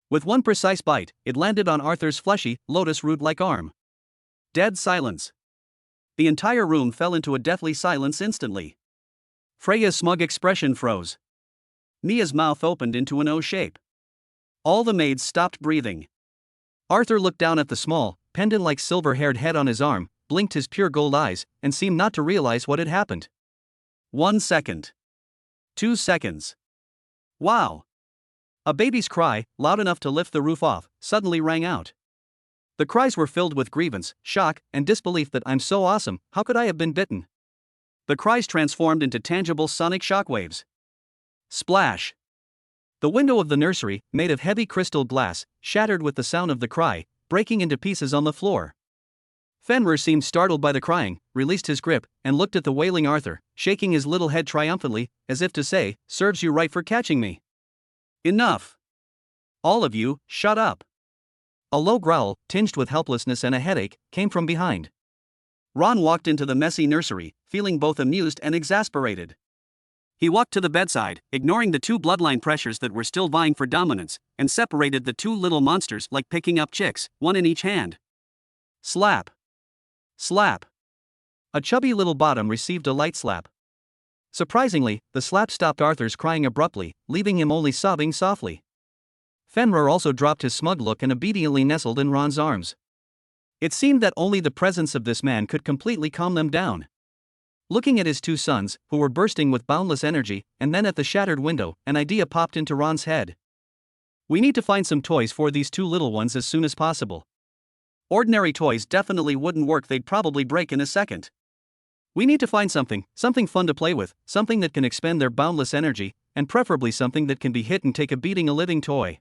[SPEAKER 1] With one precise bite, it landed on Arthur's fleshy, lotus root-like arm. Dead silence. The entire room fell into a deathly silence instantly. Freya's smug expression froze. Mia's mouth opened into an O shape. All the maids stopped breathing. Arthur looked down at the small, pendant-like silver-haired head on his arm, blinked his pure gold eyes, and seemed not to realize what had happened. 1 second. 2 seconds. Wow! A baby's cry, loud enough to lift the roof off, suddenly rang out. The cries were filled with grievance, shock, and disbelief that I'm so awesome, how could I have been bitten? The cries transformed into tangible sonic shockwaves. Splash! The window of the nursery, made of heavy crystal glass, shattered with the sound of the cry, breaking into pieces on the floor. Fenrir seemed startled by the crying, released his grip, and looked at the wailing Arthur, shaking his little head triumphantly, as if to say, "Serves you right for catching me." Enough! All of you, shut up! A low growl, tinged with helplessness and a headache, came from behind. Ron walked into the messy nursery, feeling both amused and exasperated. He walked to the bedside, ignoring the two bloodline pressures that were still vying for dominance, and separated the two little monsters like picking up chicks, one in each hand. Slap! Slap! A chubby little bottom received a light slap. Surprisingly, the slap stopped Arthur's crying abruptly, leaving him only sobbing softly. Fenrir also dropped his smug look and obediently nestled in Ron's arms. It seemed that only the presence of this man could completely calm them down. Looking at his two sons, who were bursting with boundless energy, and then at the shattered window, an idea popped into Ron's head. We need to find some toys for these two little ones as soon as possible. Ordinary toys definitely wouldn't work, they'd probably break in a second. We need to find something fun to play with, something that can expend their boundless energy, and preferably something that can be hit and take a beating, a living toy.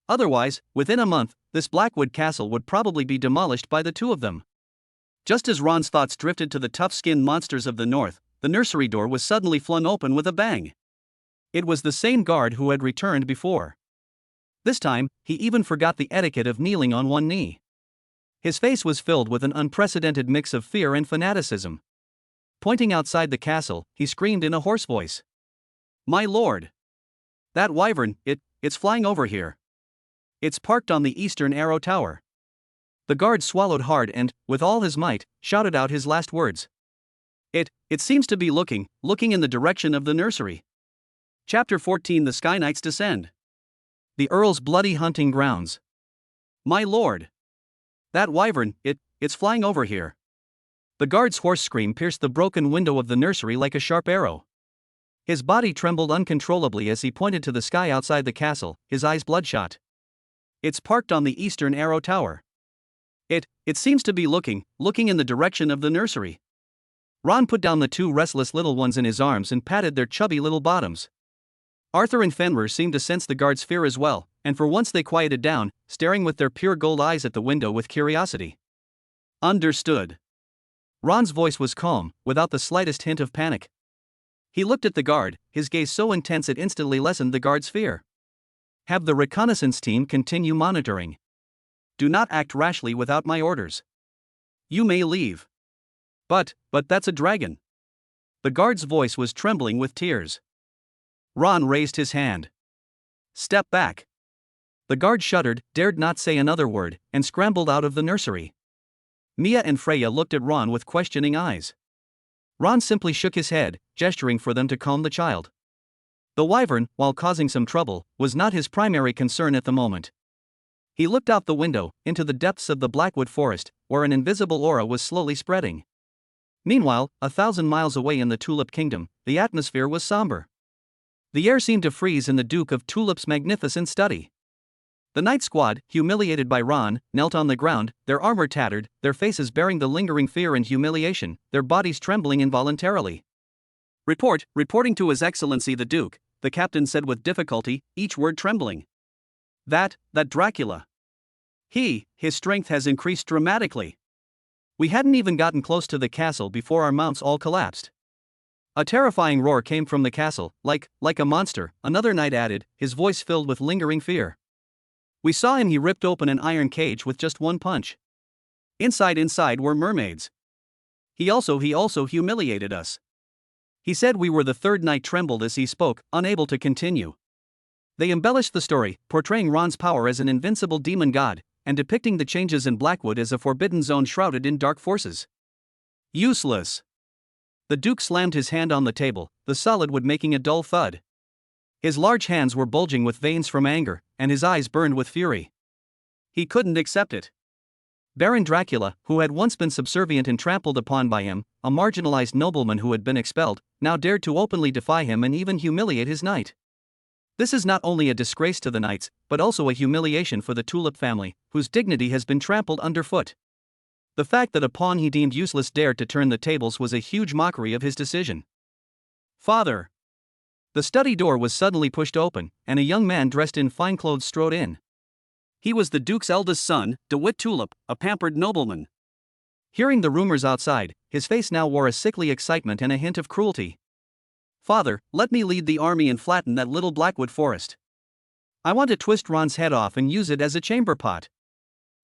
[SPEAKER 1] Otherwise, within a month, this Blackwood castle would probably be demolished by the two of them. Just as Ron's thoughts drifted to the tough-skinned monsters of the north, the nursery door was suddenly flung open with a bang. It was the same guard who had returned before. This time, he even forgot the etiquette of kneeling on one knee. His face was filled with an unprecedented mix of fear and fanaticism. Pointing outside the castle, he screamed in a hoarse voice. "My lord! That wyvern, it's flying over here. It's parked on the eastern arrow tower." The guard swallowed hard and, with all his might, shouted out his last words. It seems to be looking in the direction of the nursery. Chapter 14. The Sky Knights descend. The Earl's bloody hunting grounds. "My lord! That wyvern, it's flying over here." The guard's hoarse scream pierced the broken window of the nursery like a sharp arrow. His body trembled uncontrollably as he pointed to the sky outside the castle, his eyes bloodshot. "It's parked on the eastern arrow tower. It seems to be looking in the direction of the nursery." Ron put down the two restless little ones in his arms and patted their chubby little bottoms. Arthur and Fenrir seemed to sense the guard's fear as well, and for once they quieted down, staring with their pure gold eyes at the window with curiosity. "Understood." Ron's voice was calm, without the slightest hint of panic. He looked at the guard, his gaze so intense it instantly lessened the guard's fear. "Have the reconnaissance team continue monitoring. Do not act rashly without my orders. You may leave." But that's a dragon." The guard's voice was trembling with tears. Ron raised his hand. "Step back." The guard shuddered, dared not say another word, and scrambled out of the nursery. Mia and Freya looked at Ron with questioning eyes. Ron simply shook his head, gesturing for them to calm the child. The wyvern, while causing some trouble, was not his primary concern at the moment. He looked out the window, into the depths of the Blackwood forest, where an invisible aura was slowly spreading. Meanwhile, 1,000 miles away in the Tulip Kingdom, the atmosphere was somber. The air seemed to freeze in the Duke of Tulip's magnificent study. The Night Squad, humiliated by Ron, knelt on the ground, their armor tattered, their faces bearing the lingering fear and humiliation, their bodies trembling involuntarily. Reporting to His Excellency the Duke," the captain said with difficulty, each word trembling. That Dracula. His strength has increased dramatically. We hadn't even gotten close to the castle before our mounts all collapsed." A terrifying roar came from the castle, like a monster, another knight added, his voice filled with lingering fear. "We saw him, he ripped open an iron cage with just one punch. Inside were mermaids. He also humiliated us. He said we were the third knight," trembled as he spoke, unable to continue. They embellished the story, portraying Ron's power as an invincible demon god, and depicting the changes in Blackwood as a forbidden zone shrouded in dark forces. "Useless." The Duke slammed his hand on the table, the solid wood making a dull thud. His large hands were bulging with veins from anger, and his eyes burned with fury. He couldn't accept it. Baron Dracula, who had once been subservient and trampled upon by him, a marginalized nobleman who had been expelled, now dared to openly defy him and even humiliate his knight. This is not only a disgrace to the knights, but also a humiliation for the Tulip family, whose dignity has been trampled underfoot. The fact that a pawn he deemed useless dared to turn the tables was a huge mockery of his decision. "Father!" The study door was suddenly pushed open, and a young man dressed in fine clothes strode in. He was the Duke's eldest son, DeWitt Tulip, a pampered nobleman. Hearing the rumors outside, his face now wore a sickly excitement and a hint of cruelty. "Father, let me lead the army and flatten that little Blackwood forest. I want to twist Ron's head off and use it as a chamber pot.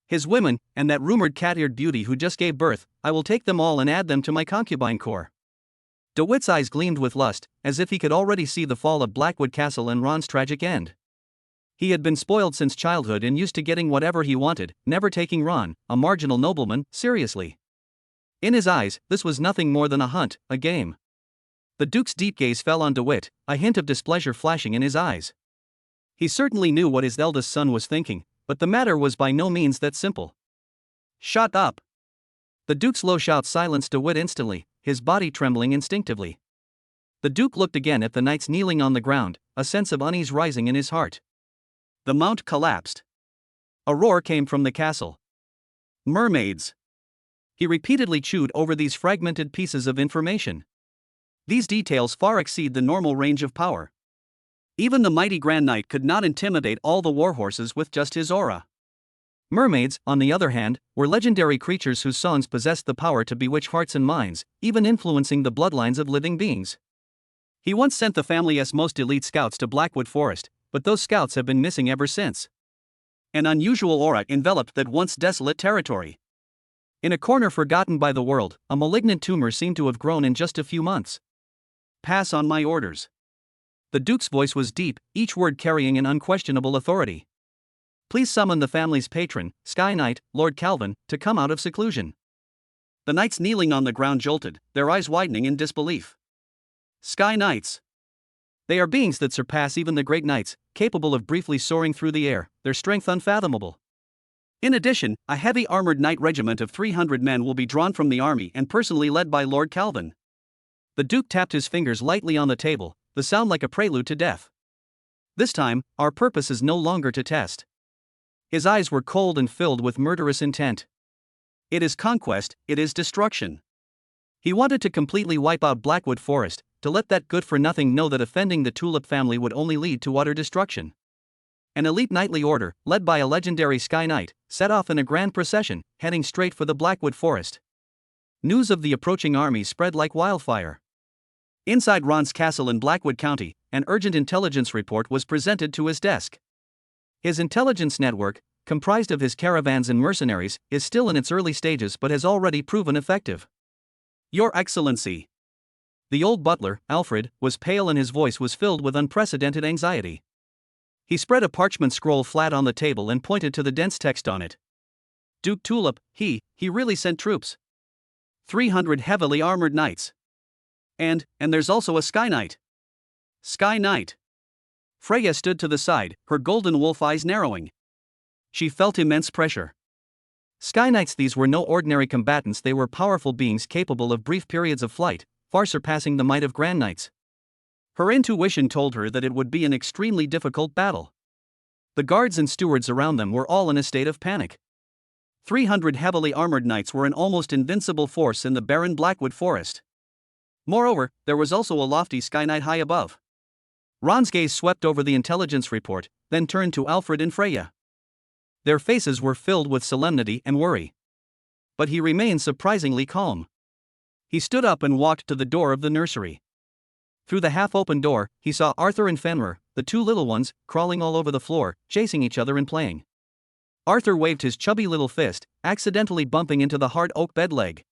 [SPEAKER 1] His women, and that rumored cat-eared beauty who just gave birth, I will take them all and add them to my concubine corps." DeWitt's eyes gleamed with lust, as if he could already see the fall of Blackwood Castle and Ron's tragic end. He had been spoiled since childhood and used to getting whatever he wanted, never taking Ron, a marginal nobleman, seriously. In his eyes, this was nothing more than a hunt, a game. The Duke's deep gaze fell on DeWitt, a hint of displeasure flashing in his eyes. He certainly knew what his eldest son was thinking, but the matter was by no means that simple. "Shut up!" The Duke's low shout silenced De Witt instantly, his body trembling instinctively. The Duke looked again at the knights kneeling on the ground, a sense of unease rising in his heart. The mount collapsed. A roar came from the castle. "Mermaids!" He repeatedly chewed over these fragmented pieces of information. These details far exceed the normal range of power. Even the mighty Grand Knight could not intimidate all the warhorses with just his aura. Mermaids, on the other hand, were legendary creatures whose songs possessed the power to bewitch hearts and minds, even influencing the bloodlines of living beings. He once sent the family's most elite scouts to Blackwood Forest, but those scouts have been missing ever since. An unusual aura enveloped that once desolate territory. In a corner forgotten by the world, a malignant tumor seemed to have grown in just a few months. "Pass on my orders." The Duke's voice was deep, each word carrying an unquestionable authority. "Please summon the family's patron, Sky Knight, Lord Calvin, to come out of seclusion." The knights kneeling on the ground jolted, their eyes widening in disbelief. Sky Knights! They are beings that surpass even the great knights, capable of briefly soaring through the air, their strength unfathomable. In addition, a heavy armored knight regiment of 300 men will be drawn from the army and personally led by Lord Calvin. The Duke tapped his fingers lightly on the table, the sound like a prelude to death. "This time, our purpose is no longer to test." His eyes were cold and filled with murderous intent. "It is conquest, it is destruction." He wanted to completely wipe out Blackwood Forest, to let that good-for-nothing know that offending the Tulip family would only lead to utter destruction. An elite knightly order, led by a legendary Sky Knight, set off in a grand procession, heading straight for the Blackwood Forest. News of the approaching army spread like wildfire. Inside Ron's castle in Blackwood County, an urgent intelligence report was presented to his desk. His intelligence network, comprised of his caravans and mercenaries, is still in its early stages but has already proven effective. "Your Excellency." The old butler, Alfred, was pale and his voice was filled with unprecedented anxiety. He spread a parchment scroll flat on the table and pointed to the dense text on it. "Duke Tulip, he really sent troops. 300 heavily armored knights. And there's also a Sky Knight." "Sky Knight." Freya stood to the side, her golden wolf eyes narrowing. She felt immense pressure. Sky Knights, these were no ordinary combatants, they were powerful beings capable of brief periods of flight, far surpassing the might of Grand Knights. Her intuition told her that it would be an extremely difficult battle. The guards and stewards around them were all in a state of panic. 300 heavily armored knights were an almost invincible force in the barren Blackwood Forest. Moreover, there was also a lofty Sky Knight high above. Ron's gaze swept over the intelligence report, then turned to Alfred and Freya. Their faces were filled with solemnity and worry. But he remained surprisingly calm. He stood up and walked to the door of the nursery. Through the half-open door, he saw Arthur and Fenrir, the two little ones, crawling all over the floor, chasing each other and playing. Arthur waved his chubby little fist, accidentally bumping into the hard oak bed leg.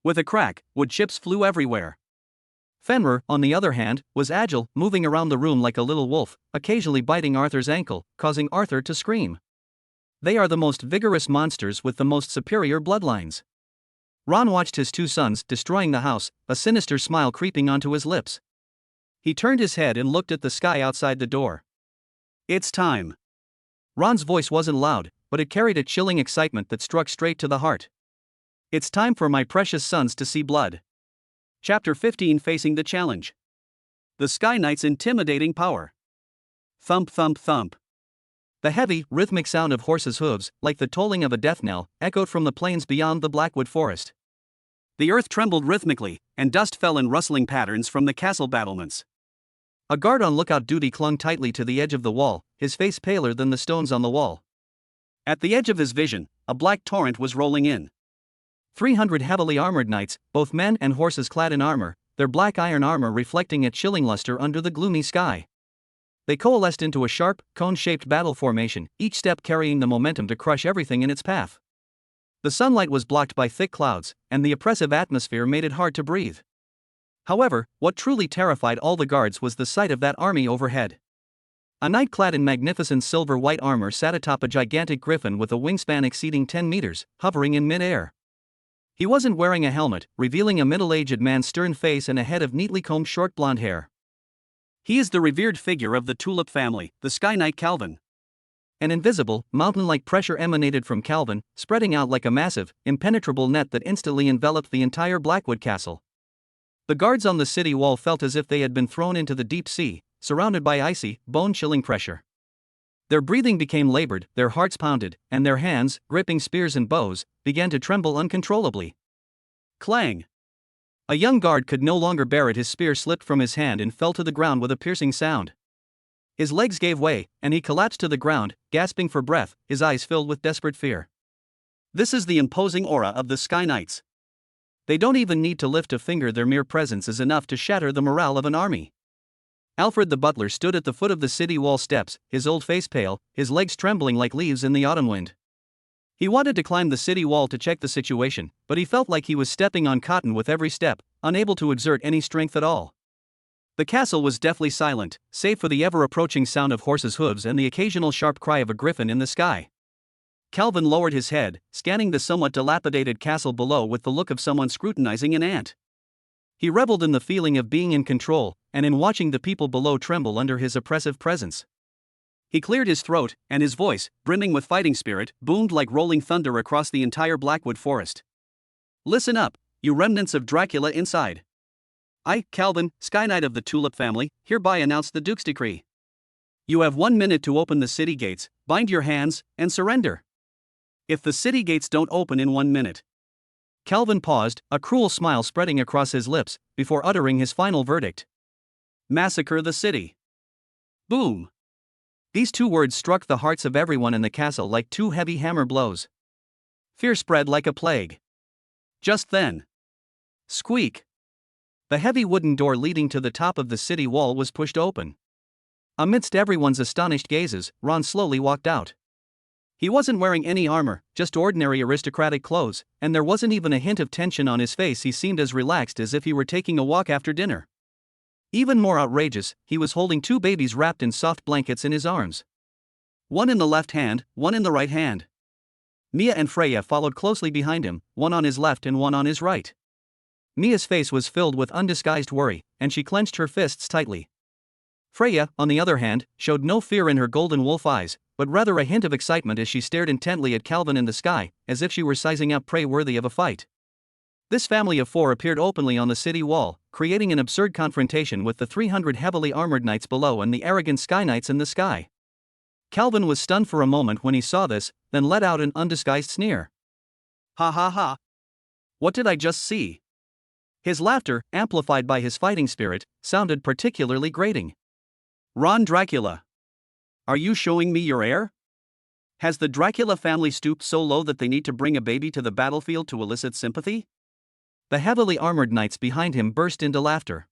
[SPEAKER 1] With a crack, wood chips flew everywhere. Fenrir, on the other hand, was agile, moving around the room like a little wolf, occasionally biting Arthur's ankle, causing Arthur to scream. They are the most vigorous monsters with the most superior bloodlines. Ron watched his two sons destroying the house, a sinister smile creeping onto his lips. He turned his head and looked at the sky outside the door. "It's time." Ron's voice wasn't loud, but it carried a chilling excitement that struck straight to the heart. "It's time for my precious sons to see blood." Chapter 15, Facing the Challenge. The Sky Knight's intimidating power. Thump thump thump. The heavy, rhythmic sound of horses' hooves, like the tolling of a death knell, echoed from the plains beyond the Blackwood Forest. The earth trembled rhythmically, and dust fell in rustling patterns from the castle battlements. A guard on lookout duty clung tightly to the edge of the wall, his face paler than the stones on the wall. At the edge of his vision, a black torrent was rolling in. 300 heavily armored knights, both men and horses clad in armor, their black iron armor reflecting a chilling luster under the gloomy sky. They coalesced into a sharp, cone-shaped battle formation, each step carrying the momentum to crush everything in its path. The sunlight was blocked by thick clouds, and the oppressive atmosphere made it hard to breathe. However, what truly terrified all the guards was the sight of that army overhead. A knight clad in magnificent silver-white armor sat atop a gigantic griffin with a wingspan exceeding 10 meters, hovering in mid-air. He wasn't wearing a helmet, revealing a middle-aged man's stern face and a head of neatly combed short blonde hair. He is the revered figure of the Tulip family, the Sky Knight Calvin. An invisible, mountain-like pressure emanated from Calvin, spreading out like a massive, impenetrable net that instantly enveloped the entire Blackwood castle. The guards on the city wall felt as if they had been thrown into the deep sea, surrounded by icy, bone-chilling pressure. Their breathing became labored, their hearts pounded, and their hands, gripping spears and bows, began to tremble uncontrollably. Clang! A young guard could no longer bear it. His spear slipped from his hand and fell to the ground with a piercing sound. His legs gave way, and he collapsed to the ground, gasping for breath, his eyes filled with desperate fear. This is the imposing aura of the Sky Knights. They don't even need to lift a finger. Their mere presence is enough to shatter the morale of an army. Alfred the butler stood at the foot of the city wall steps, his old face pale, his legs trembling like leaves in the autumn wind. He wanted to climb the city wall to check the situation, but he felt like he was stepping on cotton with every step, unable to exert any strength at all. The castle was deathly silent, save for the ever-approaching sound of horses' hooves and the occasional sharp cry of a griffin in the sky. Calvin lowered his head, scanning the somewhat dilapidated castle below with the look of someone scrutinizing an ant. He reveled in the feeling of being in control, and in watching the people below tremble under his oppressive presence. He cleared his throat, and his voice, brimming with fighting spirit, boomed like rolling thunder across the entire Blackwood forest. Listen up, you remnants of Dracula inside. I, Calvin, Sky Knight of the Tulip family, hereby announce the Duke's decree. You have 1 minute to open the city gates, bind your hands, and surrender. If the city gates don't open in 1 minute. Calvin paused, a cruel smile spreading across his lips, before uttering his final verdict. Massacre the city. Boom. These 2 words struck the hearts of everyone in the castle like 2 heavy hammer blows. Fear spread like a plague. Just then. Squeak. The heavy wooden door leading to the top of the city wall was pushed open. Amidst everyone's astonished gazes, Ron slowly walked out. He wasn't wearing any armor, just ordinary aristocratic clothes, and there wasn't even a hint of tension on his face. He seemed as relaxed as if he were taking a walk after dinner. Even more outrageous, he was holding 2 babies wrapped in soft blankets in his arms. One in the left hand, one in the right hand. Mia and Freya followed closely behind him, one on his left and one on his right. Mia's face was filled with undisguised worry, and she clenched her fists tightly. Freya, on the other hand, showed no fear in her golden wolf eyes, but rather a hint of excitement as she stared intently at Calvin in the sky, as if she were sizing up prey worthy of a fight. This family of 4 appeared openly on the city wall, creating an absurd confrontation with the 300 heavily armored knights below and the arrogant Sky Knights in the sky. Calvin was stunned for a moment when he saw this, then let out an undisguised sneer. Ha ha ha. What did I just see? His laughter, amplified by his fighting spirit, sounded particularly grating. Ron Dracula. Are you showing me your heir? Has the Dracula family stooped so low that they need to bring a baby to the battlefield to elicit sympathy? The heavily armored knights behind him burst into laughter.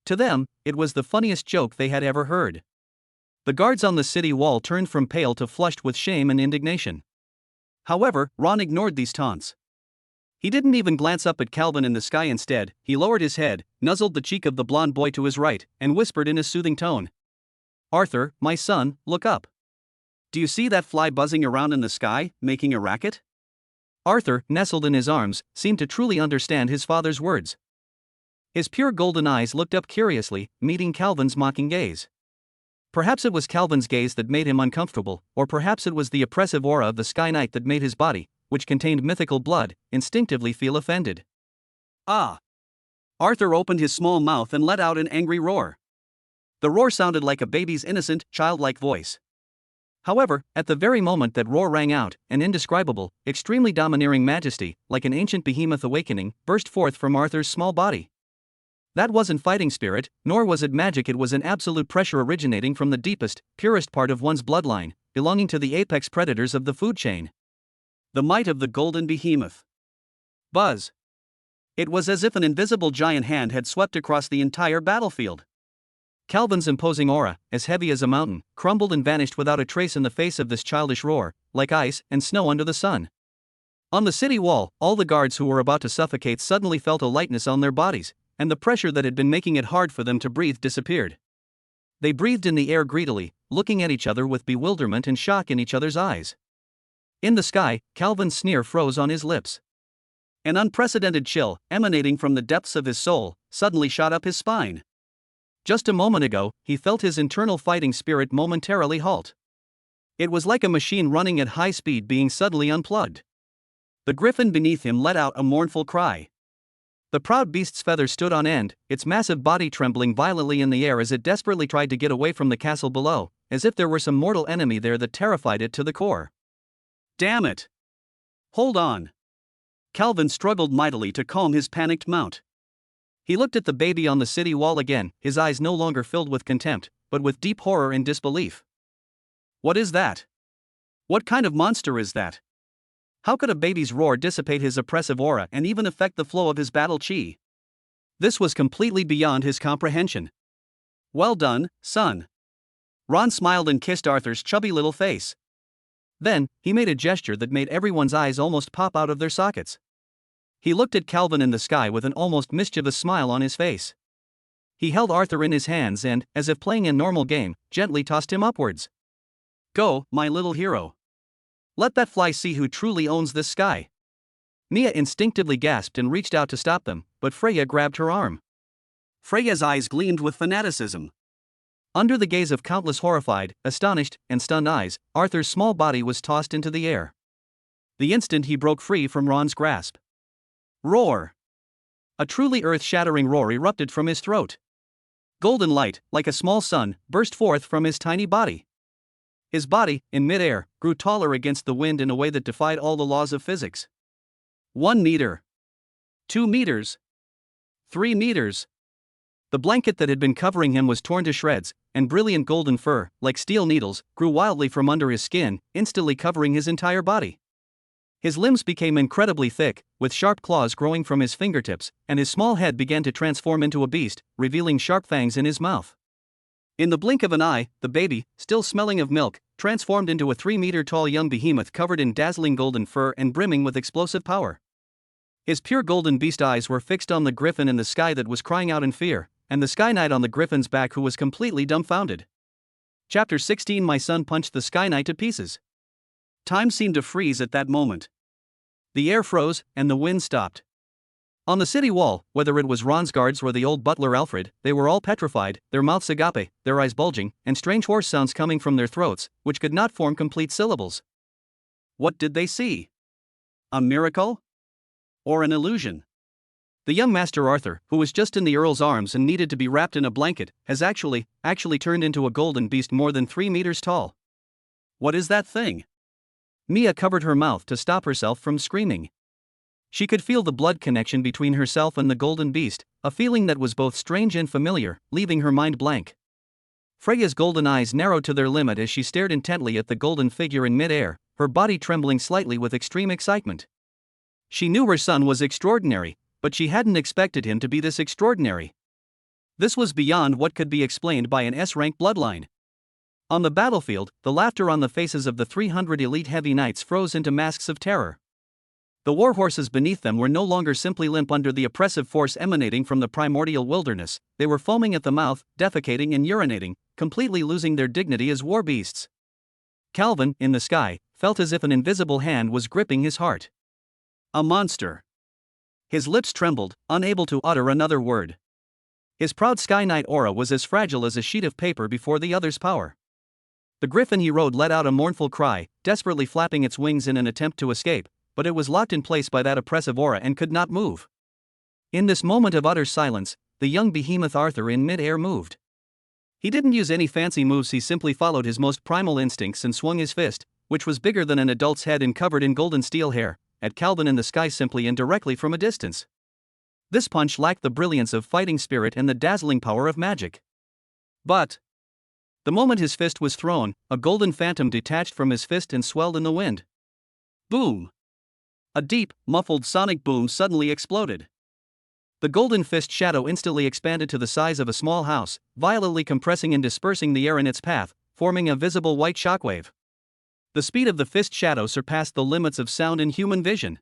[SPEAKER 1] To them, it was the funniest joke they had ever heard. The guards on the city wall turned from pale to flushed with shame and indignation. However, Ron ignored these taunts. He didn't even glance up at Calvin in the sky. Instead, he lowered his head, nuzzled the cheek of the blond boy to his right, and whispered in a soothing tone. Arthur, my son, look up. Do you see that fly buzzing around in the sky, making a racket? Arthur, nestled in his arms, seemed to truly understand his father's words. His pure golden eyes looked up curiously, meeting Calvin's mocking gaze. Perhaps it was Calvin's gaze that made him uncomfortable, or perhaps it was the oppressive aura of the Sky Knight that made his body, which contained mythical blood, instinctively feel offended. Ah! Arthur opened his small mouth and let out an angry roar. The roar sounded like a baby's innocent, childlike voice. However, at the very moment that roar rang out, an indescribable, extremely domineering majesty, like an ancient behemoth awakening, burst forth from Arthur's small body. That wasn't fighting spirit, nor was it magic. It was an absolute pressure originating from the deepest, purest part of one's bloodline, belonging to the apex predators of the food chain. The might of the golden behemoth. Buzz. It was as if an invisible giant hand had swept across the entire battlefield. Calvin's imposing aura, as heavy as a mountain, crumbled and vanished without a trace in the face of this childish roar, like ice and snow under the sun. On the city wall, all the guards who were about to suffocate suddenly felt a lightness on their bodies, and the pressure that had been making it hard for them to breathe disappeared. They breathed in the air greedily, looking at each other with bewilderment and shock in each other's eyes. In the sky, Calvin's sneer froze on his lips. An unprecedented chill, emanating from the depths of his soul, suddenly shot up his spine. Just a moment ago, he felt his internal fighting spirit momentarily halt. It was like a machine running at high speed being suddenly unplugged. The griffin beneath him let out a mournful cry. The proud beast's feathers stood on end, its massive body trembling violently in the air as it desperately tried to get away from the castle below, as if there were some mortal enemy there that terrified it to the core. Damn it! Hold on! Calvin struggled mightily to calm his panicked mount. He looked at the baby on the city wall again, his eyes no longer filled with contempt, but with deep horror and disbelief. What is that? What kind of monster is that? How could a baby's roar dissipate his oppressive aura and even affect the flow of his battle chi? This was completely beyond his comprehension. Well done, son. Ron smiled and kissed Arthur's chubby little face. Then, he made a gesture that made everyone's eyes almost pop out of their sockets. He looked at Calvin in the sky with an almost mischievous smile on his face. He held Arthur in his hands and, as if playing a normal game, gently tossed him upwards. Go, my little hero. Let that fly see who truly owns this sky. Mia instinctively gasped and reached out to stop them, but Freya grabbed her arm. Freya's eyes gleamed with fanaticism. Under the gaze of countless horrified, astonished, and stunned eyes, Arthur's small body was tossed into the air. The instant he broke free from Ron's grasp. Roar! A truly earth-shattering roar erupted from his throat. Golden light, like a small sun, burst forth from his tiny body. His body, in mid-air, grew taller against the wind in a way that defied all the laws of physics. 1 meter. 2 meters. 3 meters. The blanket that had been covering him was torn to shreds, and brilliant golden fur, like steel needles, grew wildly from under his skin, instantly covering his entire body. His limbs became incredibly thick, with sharp claws growing from his fingertips, and his small head began to transform into a beast, revealing sharp fangs in his mouth. In the blink of an eye, the baby, still smelling of milk, transformed into a 3-meter-tall young behemoth covered in dazzling golden fur and brimming with explosive power. His pure golden beast eyes were fixed on the griffin in the sky that was crying out in fear, and the Sky Knight on the griffin's back who was completely dumbfounded. Chapter 16. My son punched the Sky Knight to pieces. Time seemed to freeze at that moment. The air froze, and the wind stopped. On the city wall, whether it was Ron's guards or the old butler Alfred, they were all petrified, their mouths agape, their eyes bulging, and strange hoarse sounds coming from their throats, which could not form complete syllables. What did they see? A miracle? Or an illusion? The young Master Arthur, who was just in the Earl's arms and needed to be wrapped in a blanket, has actually turned into a golden beast more than 3 meters tall. What is that thing? Mia covered her mouth to stop herself from screaming. She could feel the blood connection between herself and the golden beast, a feeling that was both strange and familiar, leaving her mind blank. Freya's golden eyes narrowed to their limit as she stared intently at the golden figure in mid-air, her body trembling slightly with extreme excitement. She knew her son was extraordinary, but she hadn't expected him to be this extraordinary. This was beyond what could be explained by an S-rank bloodline. On the battlefield, the laughter on the faces of the 300 elite heavy knights froze into masks of terror. The warhorses beneath them were no longer simply limp under the oppressive force emanating from the primordial wilderness, they were foaming at the mouth, defecating and urinating, completely losing their dignity as war beasts. Calvin, in the sky, felt as if an invisible hand was gripping his heart. A monster. His lips trembled, unable to utter another word. His proud Sky Knight aura was as fragile as a sheet of paper before the other's power. The griffin he rode let out a mournful cry, desperately flapping its wings in an attempt to escape, but it was locked in place by that oppressive aura and could not move. In this moment of utter silence, the young behemoth Arthur in mid-air moved. He didn't use any fancy moves, he simply followed his most primal instincts and swung his fist, which was bigger than an adult's head and covered in golden steel hair, at Calvin in the sky simply and directly from a distance. This punch lacked the brilliance of fighting spirit and the dazzling power of magic. But the moment his fist was thrown, a golden phantom detached from his fist and swelled in the wind. Boom! A deep, muffled sonic boom suddenly exploded. The golden fist shadow instantly expanded to the size of a small house, violently compressing and dispersing the air in its path, forming a visible white shockwave. The speed of the fist shadow surpassed the limits of sound and human vision.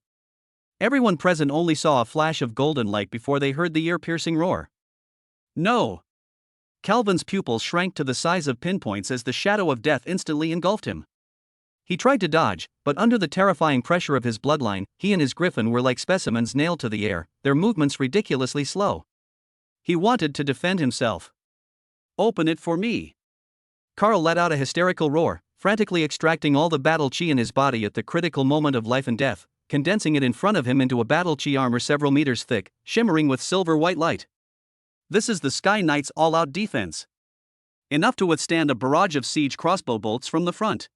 [SPEAKER 1] Everyone present only saw a flash of golden light before they heard the ear-piercing roar. No! Calvin's pupils shrank to the size of pinpoints as the shadow of death instantly engulfed him. He tried to dodge, but under the terrifying pressure of his bloodline, he and his griffin were like specimens nailed to the air, their movements ridiculously slow. He wanted to defend himself. Open it for me. Carl let out a hysterical roar, frantically extracting all the battle chi in his body at the critical moment of life and death, condensing it in front of him into a battle chi armor several meters thick, shimmering with silver-white light. This is the Sky Knight's all-out defense. Enough to withstand a barrage of siege crossbow bolts from the front.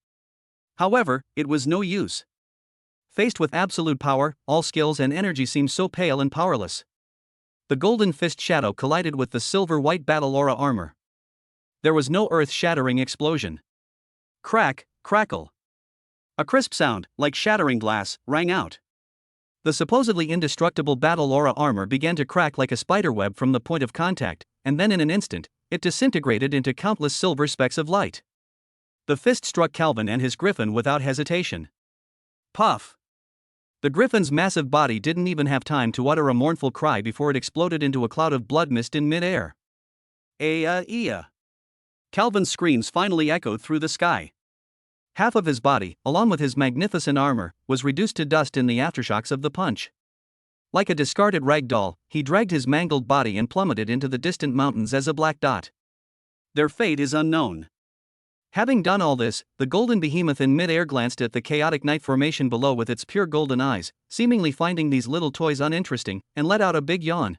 [SPEAKER 1] However, it was no use. Faced with absolute power, all skills and energy seemed so pale and powerless. The golden fist shadow collided with the silver-white battle aura armor. There was no earth-shattering explosion. Crack, crackle. A crisp sound, like shattering glass, rang out. The supposedly indestructible battle aura armor began to crack like a spiderweb from the point of contact, and then in an instant, it disintegrated into countless silver specks of light. The fist struck Calvin and his griffin without hesitation. Puff! The griffin's massive body didn't even have time to utter a mournful cry before it exploded into a cloud of blood mist in mid-air. Ea! Calvin's screams finally echoed through the sky. Half of his body, along with his magnificent armor, was reduced to dust in the aftershocks of the punch. Like a discarded rag doll, he dragged his mangled body and plummeted into the distant mountains as a black dot. Their fate is unknown. Having done all this, the golden behemoth in mid-air glanced at the chaotic night formation below with its pure golden eyes, seemingly finding these little toys uninteresting, and let out a big yawn.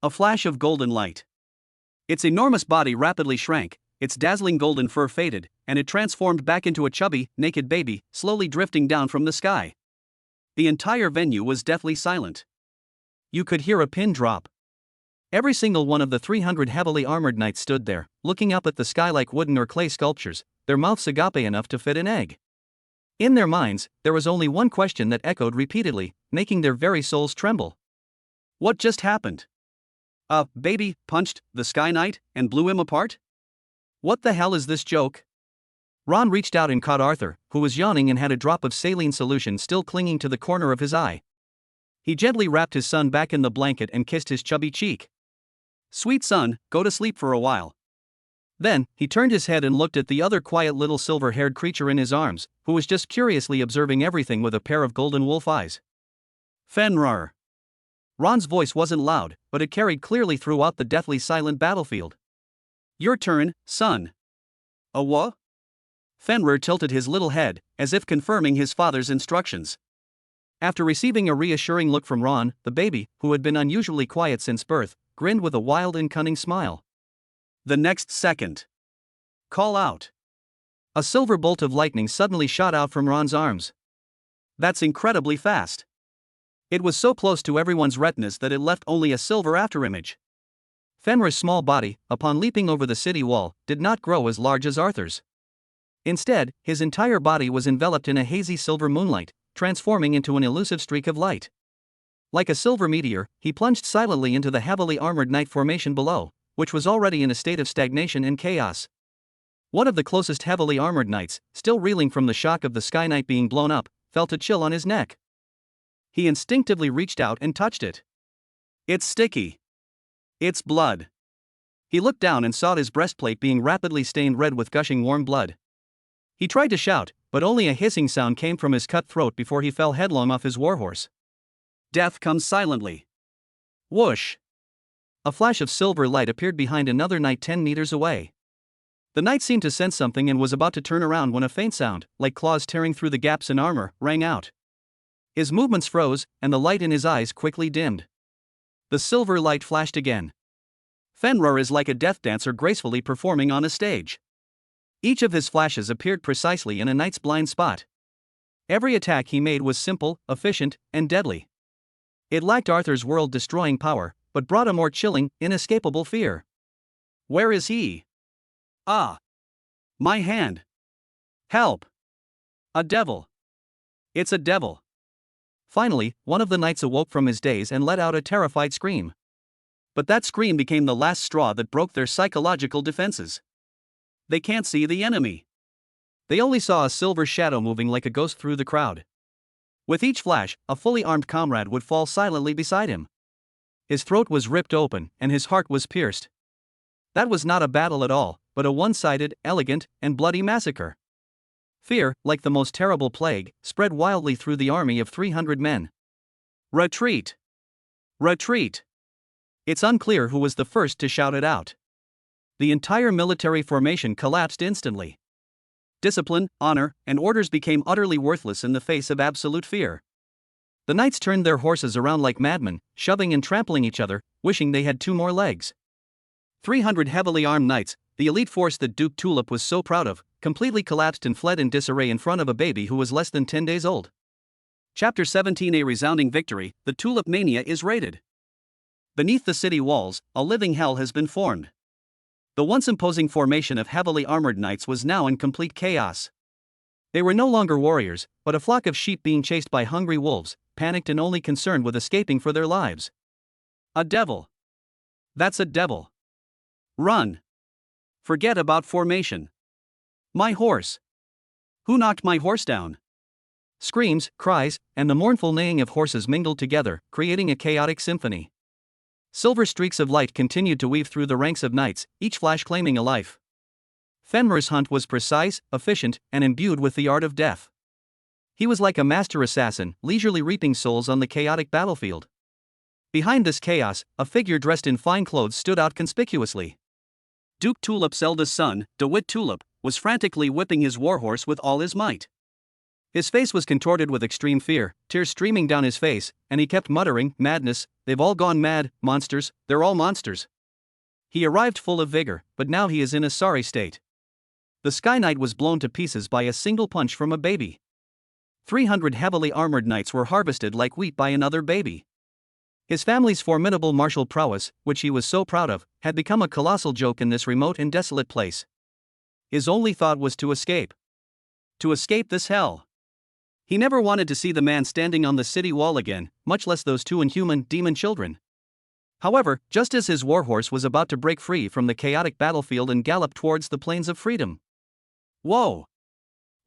[SPEAKER 1] A flash of golden light. Its enormous body rapidly shrank, its dazzling golden fur faded, and it transformed back into a chubby, naked baby, slowly drifting down from the sky. The entire venue was deathly silent. You could hear a pin drop. Every single one of the 300 heavily armored knights stood there, looking up at the sky like wooden or clay sculptures, their mouths agape enough to fit an egg. In their minds, there was only one question that echoed repeatedly, making their very souls tremble. What just happened? A baby punched the Sky Knight and blew him apart? What the hell is this joke? Ron reached out and caught Arthur, who was yawning and had a drop of saline solution still clinging to the corner of his eye. He gently wrapped his son back in the blanket and kissed his chubby cheek. Sweet son, go to sleep for a while. Then, he turned his head and looked at the other quiet little silver-haired creature in his arms, who was just curiously observing everything with a pair of golden wolf eyes. Fenrir. Ron's voice wasn't loud, but it carried clearly throughout the deathly silent battlefield. Your turn, son. A what? Fenrir tilted his little head, as if confirming his father's instructions. After receiving a reassuring look from Ron, the baby, who had been unusually quiet since birth, grinned with a wild and cunning smile. The next second. Call out. A silver bolt of lightning suddenly shot out from Ron's arms. That's incredibly fast. It was so close to everyone's retinas that it left only a silver afterimage. Fenrir's small body, upon leaping over the city wall, did not grow as large as Arthur's. Instead, his entire body was enveloped in a hazy silver moonlight, transforming into an elusive streak of light. Like a silver meteor, he plunged silently into the heavily armored knight formation below, which was already in a state of stagnation and chaos. One of the closest heavily armored knights, still reeling from the shock of the Sky Knight being blown up, felt a chill on his neck. He instinctively reached out and touched it. It's sticky. It's blood. He looked down and saw his breastplate being rapidly stained red with gushing warm blood. He tried to shout, but only a hissing sound came from his cut throat before he fell headlong off his warhorse. Death comes silently. Whoosh! A flash of silver light appeared behind another knight 10 meters away. The knight seemed to sense something and was about to turn around when a faint sound, like claws tearing through the gaps in armor, rang out. His movements froze, and the light in his eyes quickly dimmed. The silver light flashed again. Fenrir is like a death dancer gracefully performing on a stage. Each of his flashes appeared precisely in a knight's blind spot. Every attack he made was simple, efficient, and deadly. It lacked Arthur's world-destroying power, but brought a more chilling, inescapable fear. Where is he? Ah! My hand! Help! A devil! It's a devil! Finally, one of the knights awoke from his daze and let out a terrified scream. But that scream became the last straw that broke their psychological defenses. They can't see the enemy. They only saw a silver shadow moving like a ghost through the crowd. With each flash, a fully armed comrade would fall silently beside him. His throat was ripped open, and his heart was pierced. That was not a battle at all, but a one-sided, elegant, and bloody massacre. Fear, like the most terrible plague, spread wildly through the army of 300 men. Retreat! Retreat! It's unclear who was the first to shout it out. The entire military formation collapsed instantly. Discipline, honor, and orders became utterly worthless in the face of absolute fear. The knights turned their horses around like madmen, shoving and trampling each other, wishing they had 2 more legs. 300 heavily armed knights, the elite force that Duke Tulip was so proud of, completely collapsed and fled in disarray in front of a baby who was less than 10 days old. Chapter 17. A resounding victory, the Tulip Mania is raided. Beneath the city walls, a living hell has been formed. The once imposing formation of heavily armored knights was now in complete chaos. They were no longer warriors, but a flock of sheep being chased by hungry wolves, panicked and only concerned with escaping for their lives. A devil. That's a devil. Run. Forget about formation. My horse. Who knocked my horse down? Screams, cries, and the mournful neighing of horses mingled together, creating a chaotic symphony. Silver streaks of light continued to weave through the ranks of knights, each flash claiming a life. Fenrir's hunt was precise, efficient, and imbued with the art of death. He was like a master assassin, leisurely reaping souls on the chaotic battlefield. Behind this chaos, a figure dressed in fine clothes stood out conspicuously. Duke Tulip's eldest son, DeWitt Tulip, was frantically whipping his warhorse with all his might. His face was contorted with extreme fear, tears streaming down his face, and he kept muttering, "Madness, they've all gone mad, monsters, they're all monsters." He arrived full of vigor, but now he is in a sorry state. The Sky Knight was blown to pieces by a single punch from a baby. 300 heavily armored knights were harvested like wheat by another baby. His family's formidable martial prowess, which he was so proud of, had become a colossal joke in this remote and desolate place. His only thought was to escape. To escape this hell. He never wanted to see the man standing on the city wall again, much less those 2 inhuman demon children. However, just as his warhorse was about to break free from the chaotic battlefield and gallop towards the plains of freedom. Whoa!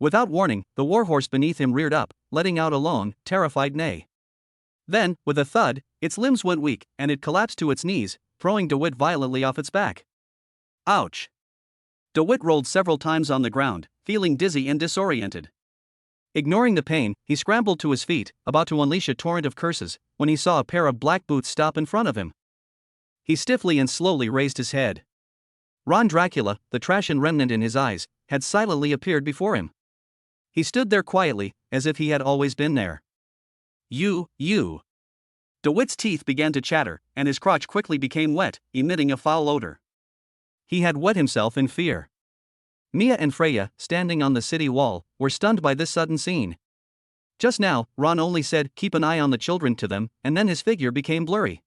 [SPEAKER 1] Without warning, the warhorse beneath him reared up, letting out a long, terrified neigh. Then, with a thud, its limbs went weak, and it collapsed to its knees, throwing DeWitt violently off its back. Ouch! DeWitt rolled several times on the ground, feeling dizzy and disoriented. Ignoring the pain, he scrambled to his feet, about to unleash a torrent of curses, when he saw a pair of black boots stop in front of him. He stiffly and slowly raised his head. Ron Dracula, the trash and remnant in his eyes, had silently appeared before him. He stood there quietly, as if he had always been there. You. DeWitt's teeth began to chatter, and his crotch quickly became wet, emitting a foul odor. He had wet himself in fear. Mia and Freya, standing on the city wall, were stunned by this sudden scene. Just now, Ron only said, "Keep an eye on the children" to them, and then his figure became blurry.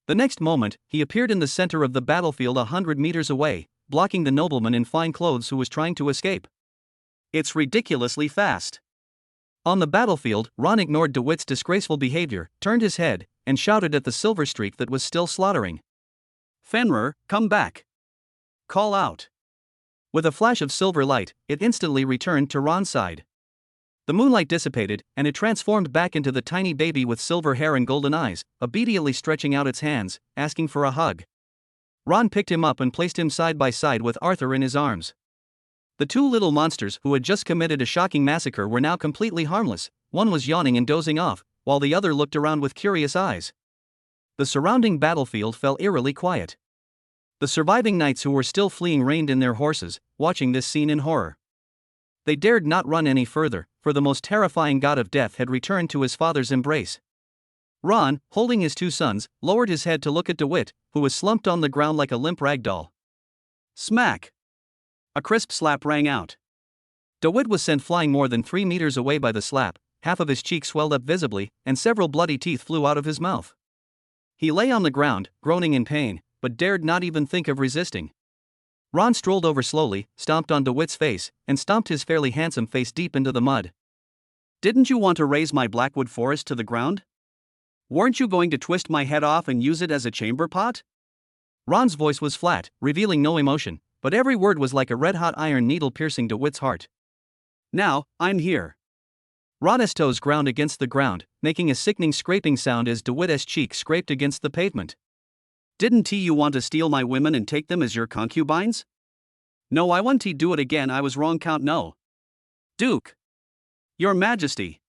[SPEAKER 1] The next moment, he appeared in the center of the battlefield 100 meters away, blocking the nobleman in fine clothes who was trying to escape. It's ridiculously fast. On the battlefield, Ron ignored DeWitt's disgraceful behavior, turned his head, and shouted at the silver streak that was still slaughtering. "Fenrir, come back. Call out." With a flash of silver light, it instantly returned to Ron's side. The moonlight dissipated, and it transformed back into the tiny baby with silver hair and golden eyes, obediently stretching out its hands, asking for a hug. Ron picked him up and placed him side by side with Arthur in his arms. The 2 little monsters who had just committed a shocking massacre were now completely harmless. One was yawning and dozing off, while the other looked around with curious eyes. The surrounding battlefield fell eerily quiet. The surviving knights who were still fleeing reined in their horses, watching this scene in horror. They dared not run any further, for the most terrifying god of death had returned to his father's embrace. Ron, holding his 2 sons, lowered his head to look at DeWitt, who was slumped on the ground like a limp rag doll. Smack! A crisp slap rang out. DeWitt was sent flying more than 3 meters away by the slap, half of his cheek swelled up visibly, and several bloody teeth flew out of his mouth. He lay on the ground, groaning in pain, but dared not even think of resisting. Ron strolled over slowly, stomped on DeWitt's face, and stomped his fairly handsome face deep into the mud. "Didn't you want to raze my blackwood forest to the ground? Weren't you going to twist my head off and use it as a chamber pot?" Ron's voice was flat, revealing no emotion, but every word was like a red-hot iron needle piercing DeWitt's heart. "Now, I'm here." Ron's toes ground against the ground, making a sickening scraping sound as DeWitt's cheek scraped against the pavement. "Didn't you want to steal my women and take them as your concubines?" "No, I won't do it again. I was wrong, Count. No." "Duke! Your Majesty!"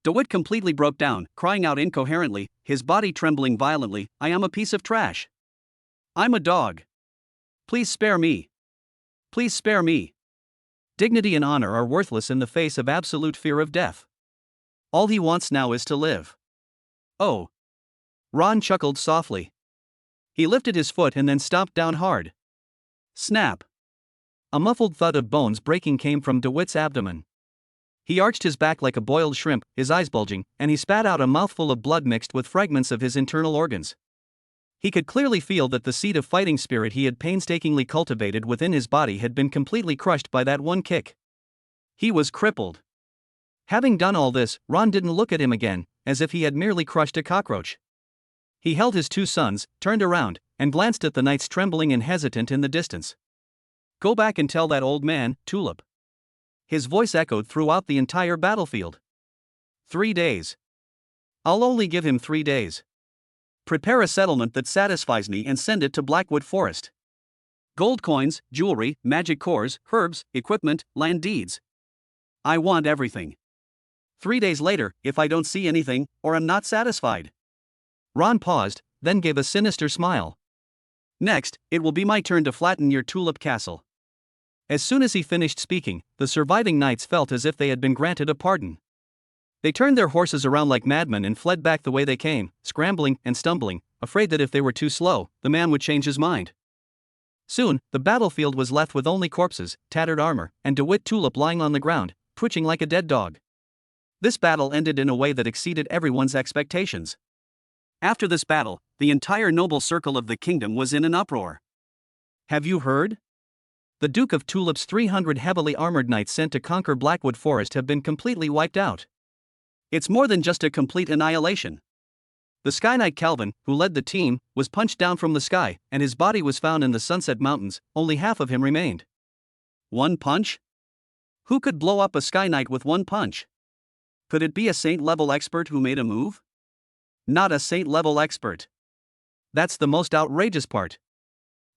[SPEAKER 1] DeWitt completely broke down, crying out incoherently, his body trembling violently, "I am a piece of trash. I'm a dog. Please spare me. Please spare me. Dignity and honor are worthless in the face of absolute fear of death. All he wants now is to live. Oh. Ron chuckled softly. He lifted his foot and then stomped down hard. Snap. A muffled thud of bones breaking came from DeWitt's abdomen. He arched his back like a boiled shrimp, his eyes bulging, and he spat out a mouthful of blood mixed with fragments of his internal organs. He could clearly feel that the seed of fighting spirit he had painstakingly cultivated within his body had been completely crushed by that one kick. He was crippled. Having done all this, Ron didn't look at him again, as if he had merely crushed a cockroach. He held his two sons, turned around, and glanced at the knights trembling and hesitant in the distance. Go back and tell that old man, Tulip. His voice echoed throughout the entire battlefield. 3 days. I'll only give him 3 days. Prepare a settlement that satisfies me and send it to Blackwood Forest. Gold coins, jewelry, magic cores, herbs, equipment, land deeds. I want everything. 3 days later, if I don't see anything, or am not satisfied. Ron paused, then gave a sinister smile. Next, it will be my turn to flatten your Tulip Castle. As soon as he finished speaking, the surviving knights felt as if they had been granted a pardon. They turned their horses around like madmen and fled back the way they came, scrambling and stumbling, afraid that if they were too slow, the man would change his mind. Soon, the battlefield was left with only corpses, tattered armor, and DeWitt Tulip lying on the ground, twitching like a dead dog. This battle ended in a way that exceeded everyone's expectations. After this battle, the entire noble circle of the kingdom was in an uproar. Have you heard? The Duke of Tulip's 300 heavily armored knights sent to conquer Blackwood Forest have been completely wiped out. It's more than just a complete annihilation. The Sky Knight Calvin, who led the team, was punched down from the sky, and his body was found in the Sunset Mountains. Only half of him remained. One punch? Who could blow up a Sky Knight with one punch? Could it be a Saint-level expert who made a move? Not a Saint-level expert. That's the most outrageous part.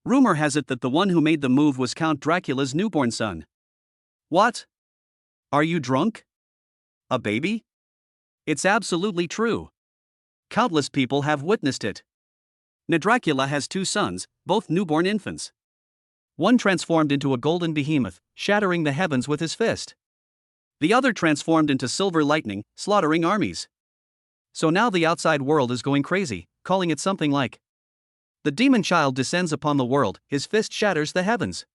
[SPEAKER 1] Rumor has it that the one who made the move was Count Dracula's newborn son. What? Are you drunk? A baby? It's absolutely true. Countless people have witnessed it. Dracula has 2 sons, both newborn infants. One transformed into a golden behemoth, shattering the heavens with his fist. The other transformed into silver lightning, slaughtering armies. So now the outside world is going crazy, calling it something like the demon child descends upon the world, his fist shatters the heavens.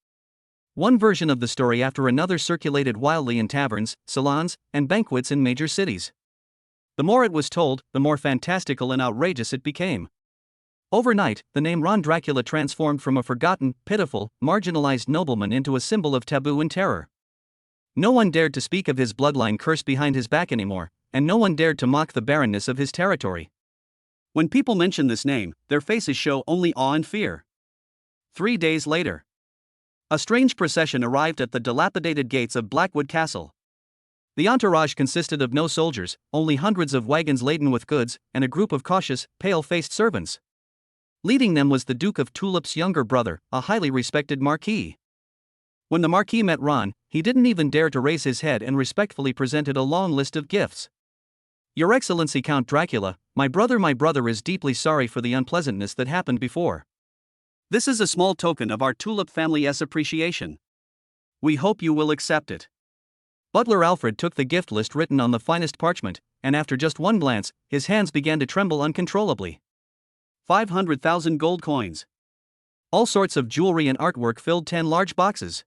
[SPEAKER 1] One version of the story after another circulated wildly in taverns, salons, and banquets in major cities. The more it was told, the more fantastical and outrageous it became. Overnight, the name Ron Dracula transformed from a forgotten, pitiful, marginalized nobleman into a symbol of taboo and terror. No one dared to speak of his bloodline curse behind his back anymore, and no one dared to mock the barrenness of his territory. When people mention this name, their faces show only awe and fear. 3 days later, a strange procession arrived at the dilapidated gates of Blackwood Castle. The entourage consisted of no soldiers, only hundreds of wagons laden with goods, and a group of cautious, pale-faced servants. Leading them was the Duke of Tulip's younger brother, a highly respected marquis. When the marquis met Ron, he didn't even dare to raise his head and respectfully presented a long list of gifts. Your Excellency Count Dracula, my brother is deeply sorry for the unpleasantness that happened before. This is a small token of our Tulip family's appreciation. We hope you will accept it. Butler Alfred took the gift list written on the finest parchment, and after just one glance, his hands began to tremble uncontrollably. 500,000 gold coins. All sorts of jewelry and artwork filled 10 large boxes.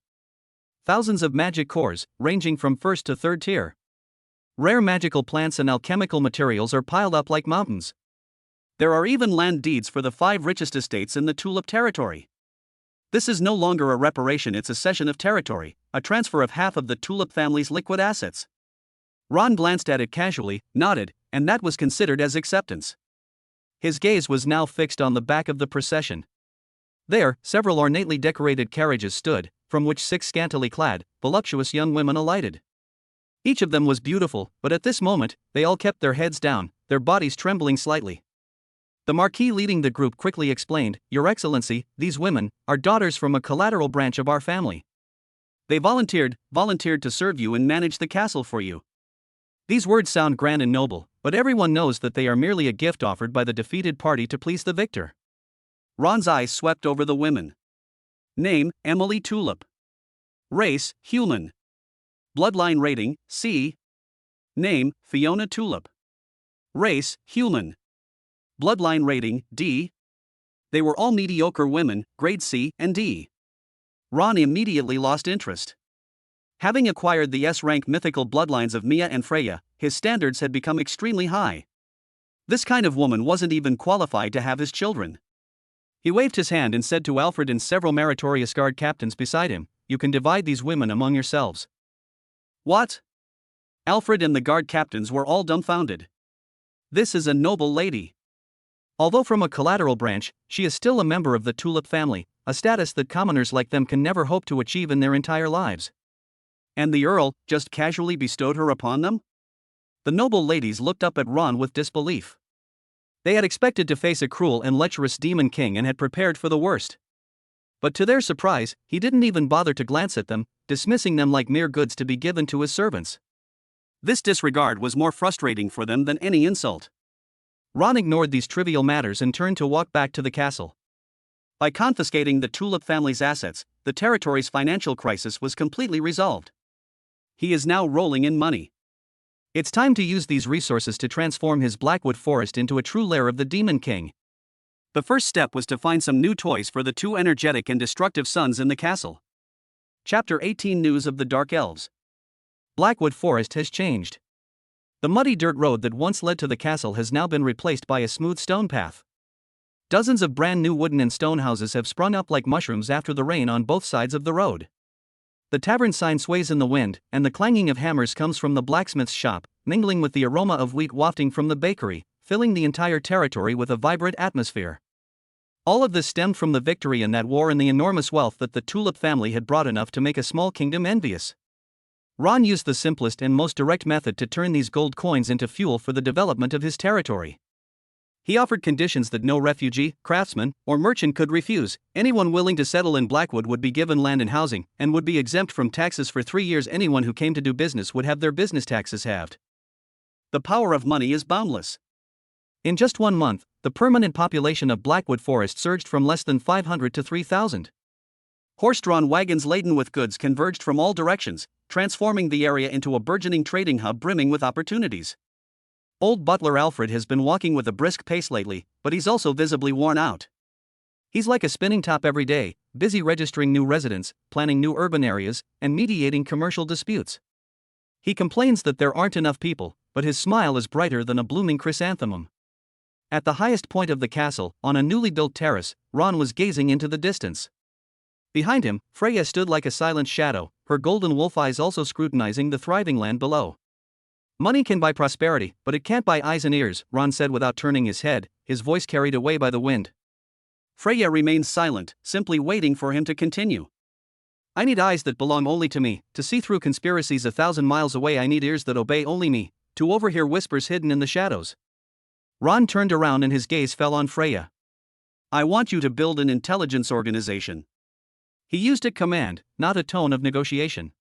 [SPEAKER 1] Thousands of magic cores, ranging from 1st to 3rd tier. Rare magical plants and alchemical materials are piled up like mountains. There are even land deeds for the 5 richest estates in the Tulip territory. This is no longer a reparation, it's a cession of territory, a transfer of half of the Tulip family's liquid assets. Ron glanced at it casually, nodded, and that was considered as acceptance. His gaze was now fixed on the back of the procession. There, several ornately decorated carriages stood, from which 6 scantily clad, voluptuous young women alighted. Each of them was beautiful, but at this moment, they all kept their heads down, their bodies trembling slightly. The Marquis leading the group quickly explained, Your Excellency, these women are daughters from a collateral branch of our family. They volunteered to serve you and manage the castle for you. These words sound grand and noble, but everyone knows that they are merely a gift offered by the defeated party to please the victor. Ron's eyes swept over the women. Name, Emily Tulip. Race, human. Bloodline rating, C. Name, Fiona Tulip. Race, human. Bloodline rating, D. They were all mediocre women, grade C and D. Ron immediately lost interest. Having acquired the S-rank mythical bloodlines of Mia and Freya, his standards had become extremely high. This kind of woman wasn't even qualified to have his children. He waved his hand and said to Alfred and several meritorious guard captains beside him, "You can divide these women among yourselves." What? Alfred and the guard captains were all dumbfounded. This is a noble lady. Although from a collateral branch, she is still a member of the Tulip family, a status that commoners like them can never hope to achieve in their entire lives. And the Earl just casually bestowed her upon them? The noble ladies looked up at Ron with disbelief. They had expected to face a cruel and lecherous demon king and had prepared for the worst. But to their surprise, he didn't even bother to glance at them, dismissing them like mere goods to be given to his servants. This disregard was more frustrating for them than any insult. Ron ignored these trivial matters and turned to walk back to the castle. By confiscating the Tulip family's assets, the territory's financial crisis was completely resolved. He is now rolling in money. It's time to use these resources to transform his Blackwood forest into a true lair of the Demon King. The first step was to find some new toys for the two energetic and destructive sons in the castle. Chapter 18 News of the Dark Elves. Blackwood Forest has changed. The muddy dirt road that once led to the castle has now been replaced by a smooth stone path. Dozens of brand new wooden and stone houses have sprung up like mushrooms after the rain on both sides of the road. The tavern sign sways in the wind, and the clanging of hammers comes from the blacksmith's shop, mingling with the aroma of wheat wafting from the bakery, filling the entire territory with a vibrant atmosphere. All of this stemmed from the victory in that war and the enormous wealth that the Tulip family had brought enough to make a small kingdom envious. Ron used the simplest and most direct method to turn these gold coins into fuel for the development of his territory. He offered conditions that no refugee, craftsman, or merchant could refuse. Anyone willing to settle in Blackwood would be given land and housing, and would be exempt from taxes for 3 years. Anyone who came to do business would have their business taxes halved. The power of money is boundless. In just 1 month, the permanent population of Blackwood Forest surged from less than 500 to 3,000. Horse-drawn wagons laden with goods converged from all directions, transforming the area into a burgeoning trading hub brimming with opportunities. Old butler Alfred has been walking with a brisk pace lately, but he's also visibly worn out. He's like a spinning top every day, busy registering new residents, planning new urban areas, and mediating commercial disputes. He complains that there aren't enough people, but his smile is brighter than a blooming chrysanthemum. At the highest point of the castle, on a newly built terrace, Ron was gazing into the distance. Behind him, Freya stood like a silent shadow, her golden wolf eyes also scrutinizing the thriving land below. "Money can buy prosperity, but it can't buy eyes and ears," Ron said without turning his head, his voice carried away by the wind. Freya remained silent, simply waiting for him to continue. "I need eyes that belong only to me, to see through conspiracies 1,000 miles away. I need ears that obey only me, to overhear whispers hidden in the shadows." Ron turned around and his gaze fell on Freya. "I want you to build an intelligence organization." He used a command, not a tone of negotiation.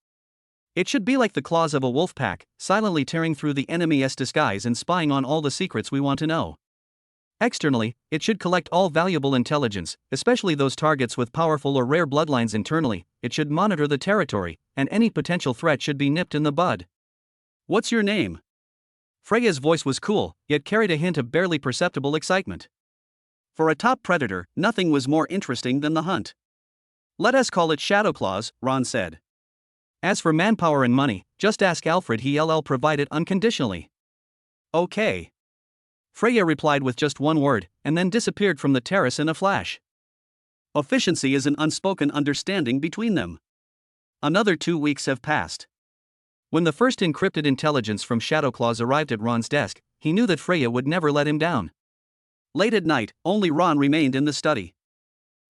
[SPEAKER 1] "It should be like the claws of a wolf pack, silently tearing through the enemy's disguise and spying on all the secrets we want to know. Externally, it should collect all valuable intelligence, especially those targets with powerful or rare bloodlines. Internally, it should monitor the territory, and any potential threat should be nipped in the bud." "What's your name?" Freya's voice was cool, yet carried a hint of barely perceptible excitement. For a top predator, nothing was more interesting than the hunt. "Let us call it Shadowclaws," Ron said. "As for manpower and money, just ask Alfred. He'll provide it unconditionally." "Okay." Freya replied with just one word, and then disappeared from the terrace in a flash. Efficiency is an unspoken understanding between them. Another 2 weeks have passed. When the first encrypted intelligence from Shadowclaws arrived at Ron's desk, he knew that Freya would never let him down. Late at night, only Ron remained in the study.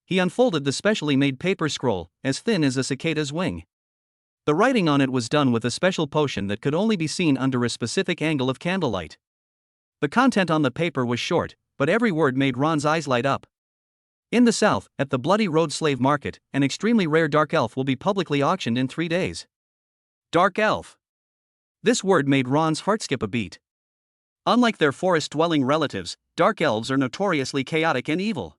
[SPEAKER 1] He unfolded the specially made paper scroll, as thin as a cicada's wing. The writing on it was done with a special potion that could only be seen under a specific angle of candlelight. The content on the paper was short, but every word made Ron's eyes light up. In the south, at the Bloody Road Slave Market, an extremely rare dark elf will be publicly auctioned in 3 days. Dark elf. This word made Ron's heart skip a beat. Unlike their forest-dwelling relatives, dark elves are notoriously chaotic and evil.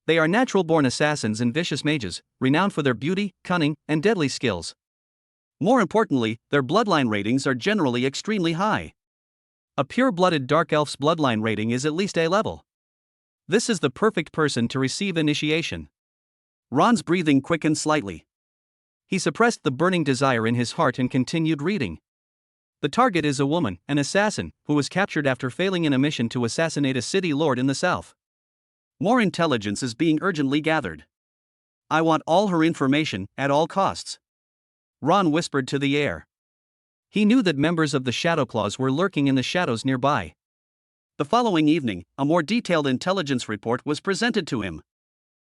[SPEAKER 1] They are natural-born assassins and vicious mages, renowned for their beauty, cunning, and deadly skills. More importantly, their bloodline ratings are generally extremely high. A pure-blooded Dark Elf's bloodline rating is at least A level. This is the perfect person to receive initiation. Ron's breathing quickened slightly. He suppressed the burning desire in his heart and continued reading. The target is a woman, an assassin, who was captured after failing in a mission to assassinate a city lord in the south. More intelligence is being urgently gathered. I want all her information, at all costs. Ron whispered to the air. He knew that members of the Shadowclaws were lurking in the shadows nearby. The following evening, a more detailed intelligence report was presented to him.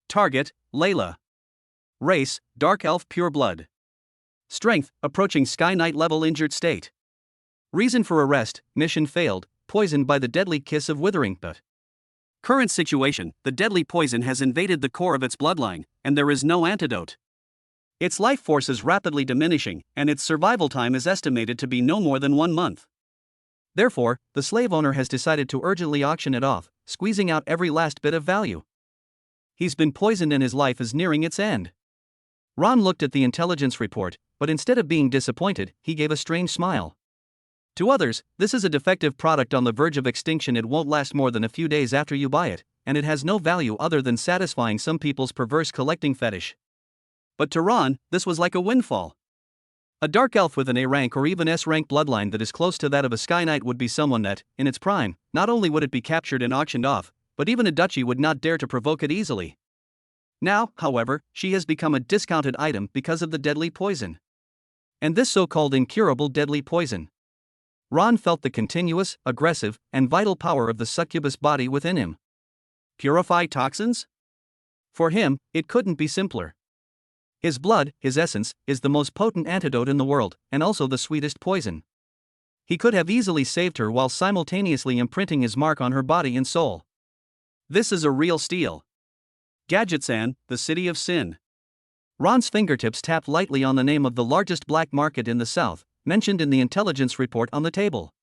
[SPEAKER 1] Target, Layla. Race, Dark Elf Pure Blood. Strength, approaching Sky Knight level injured state. Reason for arrest, mission failed, poisoned by the deadly kiss of Withering. But current situation, the deadly poison has invaded the core of its bloodline, and there is no antidote. Its life force is rapidly diminishing, and its survival time is estimated to be no more than 1 month. Therefore, the slave owner has decided to urgently auction it off, squeezing out every last bit of value. He's been poisoned and his life is nearing its end. Ron looked at the intelligence report, but instead of being disappointed, he gave a strange smile. To others, this is a defective product on the verge of extinction. It won't last more than a few days after you buy it, and it has no value other than satisfying some people's perverse collecting fetish. But to Ron, this was like a windfall. A Dark Elf with an A rank or even S rank bloodline that is close to that of a Sky Knight would be someone that, in its prime, not only would it be captured and auctioned off, but even a duchy would not dare to provoke it easily. Now, however, she has become a discounted item because of the deadly poison. And this so-called incurable deadly poison. Ron felt the continuous, aggressive, and vital power of the succubus body within him. Purify toxins? For him, it couldn't be simpler. His blood, his essence, is the most potent antidote in the world, and also the sweetest poison. He could have easily saved her while simultaneously imprinting his mark on her body and soul. This is a real steal. Gadgetsan, the City of Sin. Ron's fingertips tapped lightly on the name of the largest black market in the south, mentioned in the intelligence report on the table.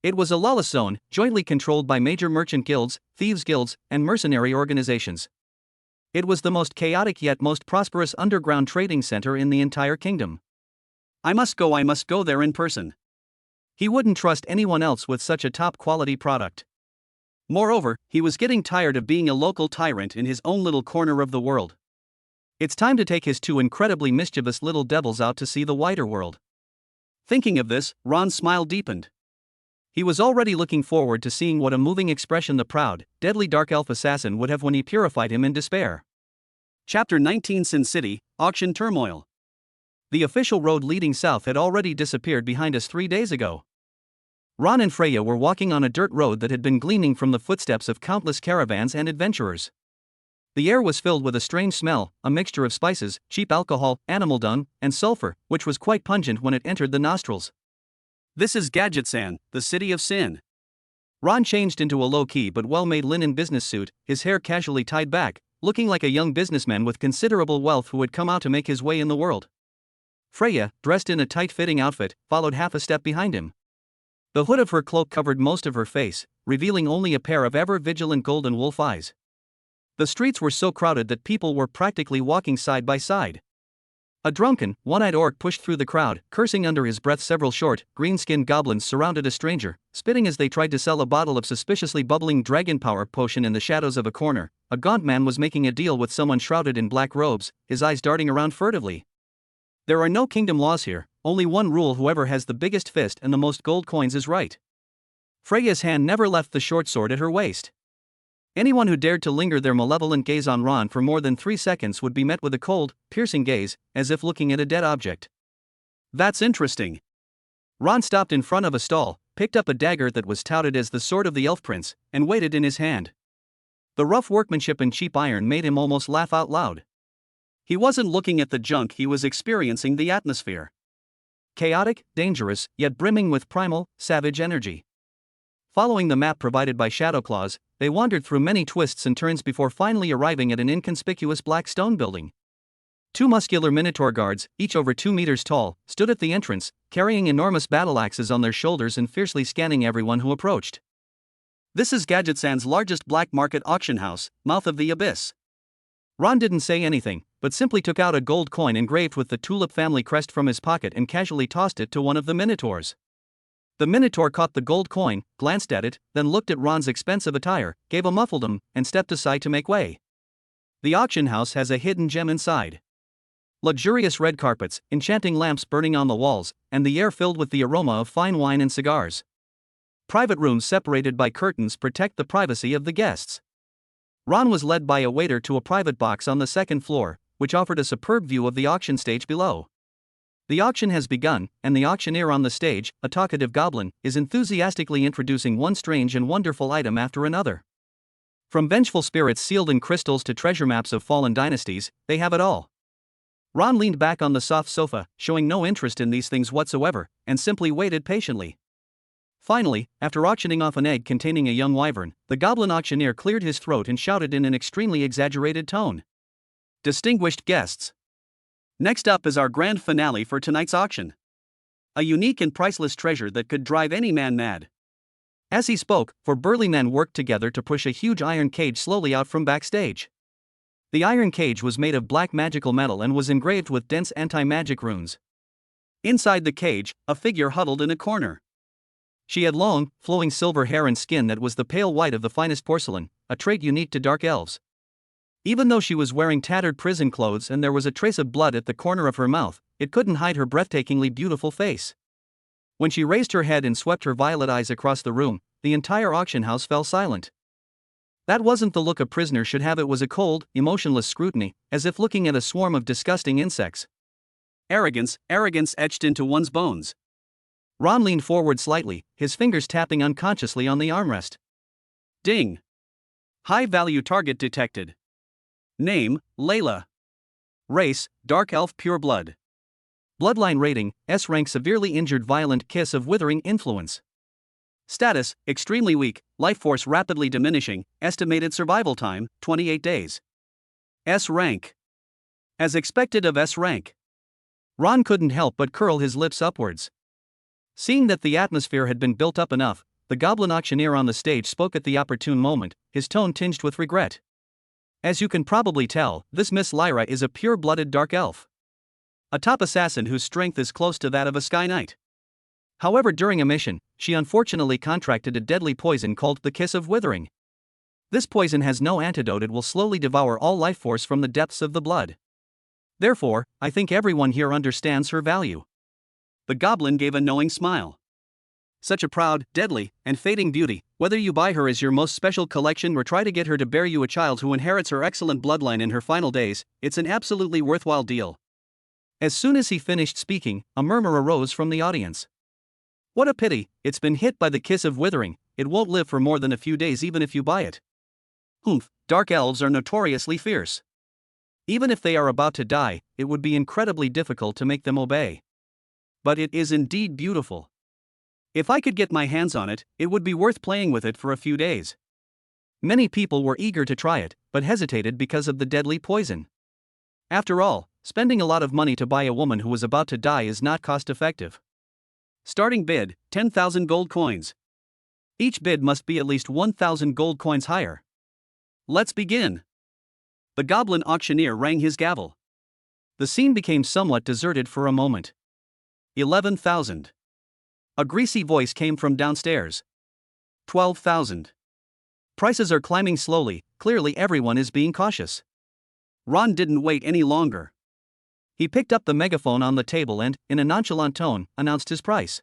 [SPEAKER 1] It was a lawless zone, jointly controlled by major merchant guilds, thieves guilds, and mercenary organizations. It was the most chaotic yet most prosperous underground trading center in the entire kingdom. I must go there in person. He wouldn't trust anyone else with such a top-quality product. Moreover, he was getting tired of being a local tyrant in his own little corner of the world. It's time to take his 2 incredibly mischievous little devils out to see the wider world. Thinking of this, Ron's smile deepened. He was already looking forward to seeing what a moving expression the proud, deadly Dark Elf assassin would have when he purified him in despair. Chapter 19 Sin City, Auction Turmoil. The official road leading south had already disappeared behind us 3 days ago. Ron and Freya were walking on a dirt road that had been gleaming from the footsteps of countless caravans and adventurers. The air was filled with a strange smell, a mixture of spices, cheap alcohol, animal dung, and sulfur, which was quite pungent when it entered the nostrils. This is Gadgetsan, the City of Sin. Ron changed into a low-key but well-made linen business suit, his hair casually tied back, looking like a young businessman with considerable wealth who had come out to make his way in the world. Freya, dressed in a tight-fitting outfit, followed half a step behind him. The hood of her cloak covered most of her face, revealing only a pair of ever-vigilant golden wolf eyes. The streets were so crowded that people were practically walking side by side. A drunken, one-eyed orc pushed through the crowd, cursing under his breath. Several short, green-skinned goblins surrounded a stranger, spitting as they tried to sell a bottle of suspiciously bubbling dragon power potion in the shadows of a corner. A gaunt man was making a deal with someone shrouded in black robes, his eyes darting around furtively. There are no kingdom laws here, only one rule: whoever has the biggest fist and the most gold coins is right. Freya's hand never left the short sword at her waist. Anyone who dared to linger their malevolent gaze on Ron for more than 3 seconds would be met with a cold, piercing gaze, as if looking at a dead object. That's interesting. Ron stopped in front of a stall, picked up a dagger that was touted as the sword of the Elf Prince, and weighed it in his hand. The rough workmanship and cheap iron made him almost laugh out loud. He wasn't looking at the junk, he was experiencing the atmosphere. Chaotic, dangerous, yet brimming with primal, savage energy. Following the map provided by Shadowclaws, they wandered through many twists and turns before finally arriving at an inconspicuous black stone building. 2 muscular minotaur guards, each over 2 meters tall, stood at the entrance, carrying enormous battle axes on their shoulders and fiercely scanning everyone who approached. This is Gadgetsan's largest black market auction house, Mouth of the Abyss. Ron didn't say anything, but simply took out a gold coin engraved with the Tulip family crest from his pocket and casually tossed it to one of the Minotaurs. The Minotaur caught the gold coin, glanced at it, then looked at Ron's expensive attire, gave a muffled and stepped aside to make way. The auction house has a hidden gem inside. Luxurious red carpets, enchanting lamps burning on the walls, and the air filled with the aroma of fine wine and cigars. Private rooms separated by curtains protect the privacy of the guests. Ron was led by a waiter to a private box on the second floor, which offered a superb view of the auction stage below. The auction has begun, and the auctioneer on the stage, a talkative goblin, is enthusiastically introducing one strange and wonderful item after another. From vengeful spirits sealed in crystals to treasure maps of fallen dynasties, they have it all. Ron leaned back on the soft sofa, showing no interest in these things whatsoever, and simply waited patiently. Finally, after auctioning off an egg containing a young wyvern, the goblin auctioneer cleared his throat and shouted in an extremely exaggerated tone. Distinguished guests! Next up is our grand finale for tonight's auction. A unique and priceless treasure that could drive any man mad. As he spoke, four burly men worked together to push a huge iron cage slowly out from backstage. The iron cage was made of black magical metal and was engraved with dense anti-magic runes. Inside the cage, a figure huddled in a corner. She had long, flowing silver hair and skin that was the pale white of the finest porcelain, a trait unique to dark elves. Even though she was wearing tattered prison clothes and there was a trace of blood at the corner of her mouth, it couldn't hide her breathtakingly beautiful face. When she raised her head and swept her violet eyes across the room, the entire auction house fell silent. That wasn't the look a prisoner should have, it was a cold, emotionless scrutiny, as if looking at a swarm of disgusting insects. Arrogance etched into one's bones. Ron leaned forward slightly, his fingers tapping unconsciously on the armrest. Ding! High-value target detected. Name, Layla. Race, Dark Elf Pure Blood. Bloodline rating, S rank severely injured violent kiss of withering influence. Status, extremely weak, life force rapidly diminishing, estimated survival time, 28 days. S rank. As expected of S rank. Ron couldn't help but curl his lips upwards. Seeing that the atmosphere had been built up enough, the goblin auctioneer on the stage spoke at the opportune moment, his tone tinged with regret. As you can probably tell, this Miss Lyra is a pure-blooded dark elf. A top assassin whose strength is close to that of a Sky Knight. However, during a mission, she unfortunately contracted a deadly poison called the Kiss of Withering. This poison has no antidote, it will slowly devour all life force from the depths of the blood. Therefore, I think everyone here understands her value. The goblin gave a knowing smile. Such a proud, deadly, and fading beauty, whether you buy her as your most special collection or try to get her to bear you a child who inherits her excellent bloodline in her final days, it's an absolutely worthwhile deal. As soon as he finished speaking, a murmur arose from the audience. What a pity, it's been hit by the Kiss of Withering, it won't live for more than a few days even if you buy it. Humph, dark elves are notoriously fierce. Even if they are about to die, it would be incredibly difficult to make them obey. But it is indeed beautiful. If I could get my hands on it, it would be worth playing with it for a few days. Many people were eager to try it, but hesitated because of the deadly poison. After all, spending a lot of money to buy a woman who was about to die is not cost-effective. Starting bid, 10,000 gold coins. Each bid must be at least 1,000 gold coins higher. Let's begin. The goblin auctioneer rang his gavel. The scene became somewhat deserted for a moment. 11,000. A greasy voice came from downstairs. 12,000. Prices are climbing slowly, clearly everyone is being cautious. Ron didn't wait any longer. He picked up the megaphone on the table and, in a nonchalant tone, announced his price.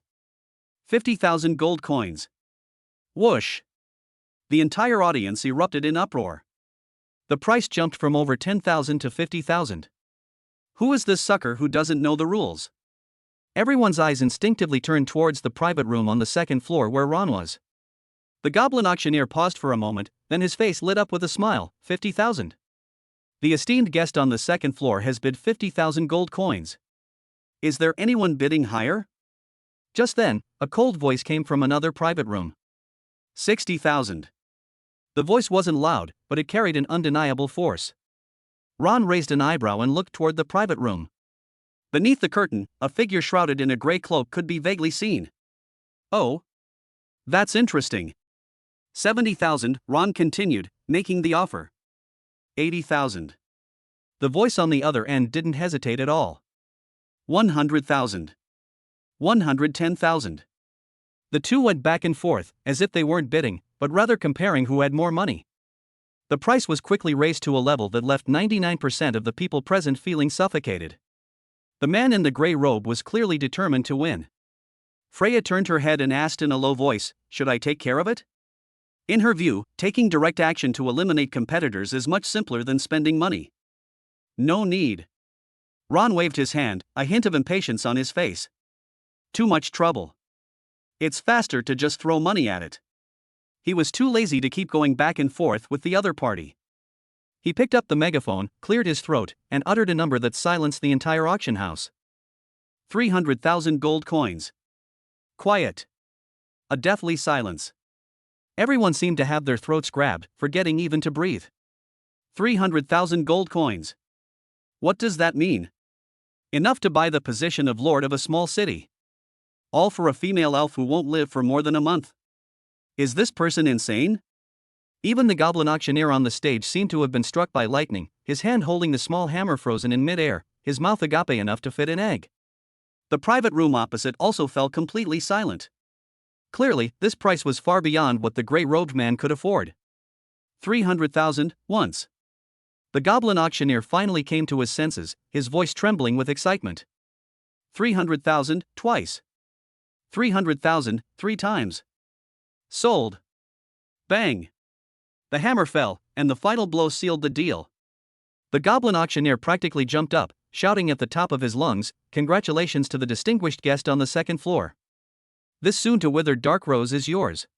[SPEAKER 1] 50,000 gold coins. Whoosh! The entire audience erupted in uproar. The price jumped from over 10,000 to 50,000. Who is this sucker who doesn't know the rules? Everyone's eyes instinctively turned towards the private room on the second floor where Ron was. The goblin auctioneer paused for a moment, then his face lit up with a smile. 50,000. The esteemed guest on the second floor has bid 50,000 gold coins. Is there anyone bidding higher? Just then, a cold voice came from another private room. 60,000. The voice wasn't loud, but it carried an undeniable force. Ron raised an eyebrow and looked toward the private room. Beneath the curtain, a figure shrouded in a gray cloak could be vaguely seen. Oh. That's interesting. 70,000, Ron continued, making the offer. 80,000. The voice on the other end didn't hesitate at all. 100,000. 110,000. The two went back and forth, as if they weren't bidding, but rather comparing who had more money. The price was quickly raised to a level that left 99% of the people present feeling suffocated. The man in the gray robe was clearly determined to win. Freya turned her head and asked in a low voice, "Should I take care of it?" In her view, taking direct action to eliminate competitors is much simpler than spending money. No need. Ron waved his hand, a hint of impatience on his face. Too much trouble. It's faster to just throw money at it. He was too lazy to keep going back and forth with the other party. He picked up the megaphone, cleared his throat, and uttered a number that silenced the entire auction house. 300,000 gold coins. Quiet. A deathly silence. Everyone seemed to have their throats grabbed, forgetting even to breathe. 300,000 gold coins. What does that mean? Enough to buy the position of lord of a small city. All for a female elf who won't live for more than a month. Is this person insane? Even the goblin auctioneer on the stage seemed to have been struck by lightning, his hand holding the small hammer frozen in mid-air, his mouth agape enough to fit an egg. The private room opposite also fell completely silent. Clearly, this price was far beyond what the gray-robed man could afford. 300,000, once. The goblin auctioneer finally came to his senses, his voice trembling with excitement. 300,000, twice. 300,000, 3 times. Sold. Bang. The hammer fell, and the final blow sealed the deal. The goblin auctioneer practically jumped up, shouting at the top of his lungs, "Congratulations to the distinguished guest on the second floor. This soon-to-withered dark rose is yours."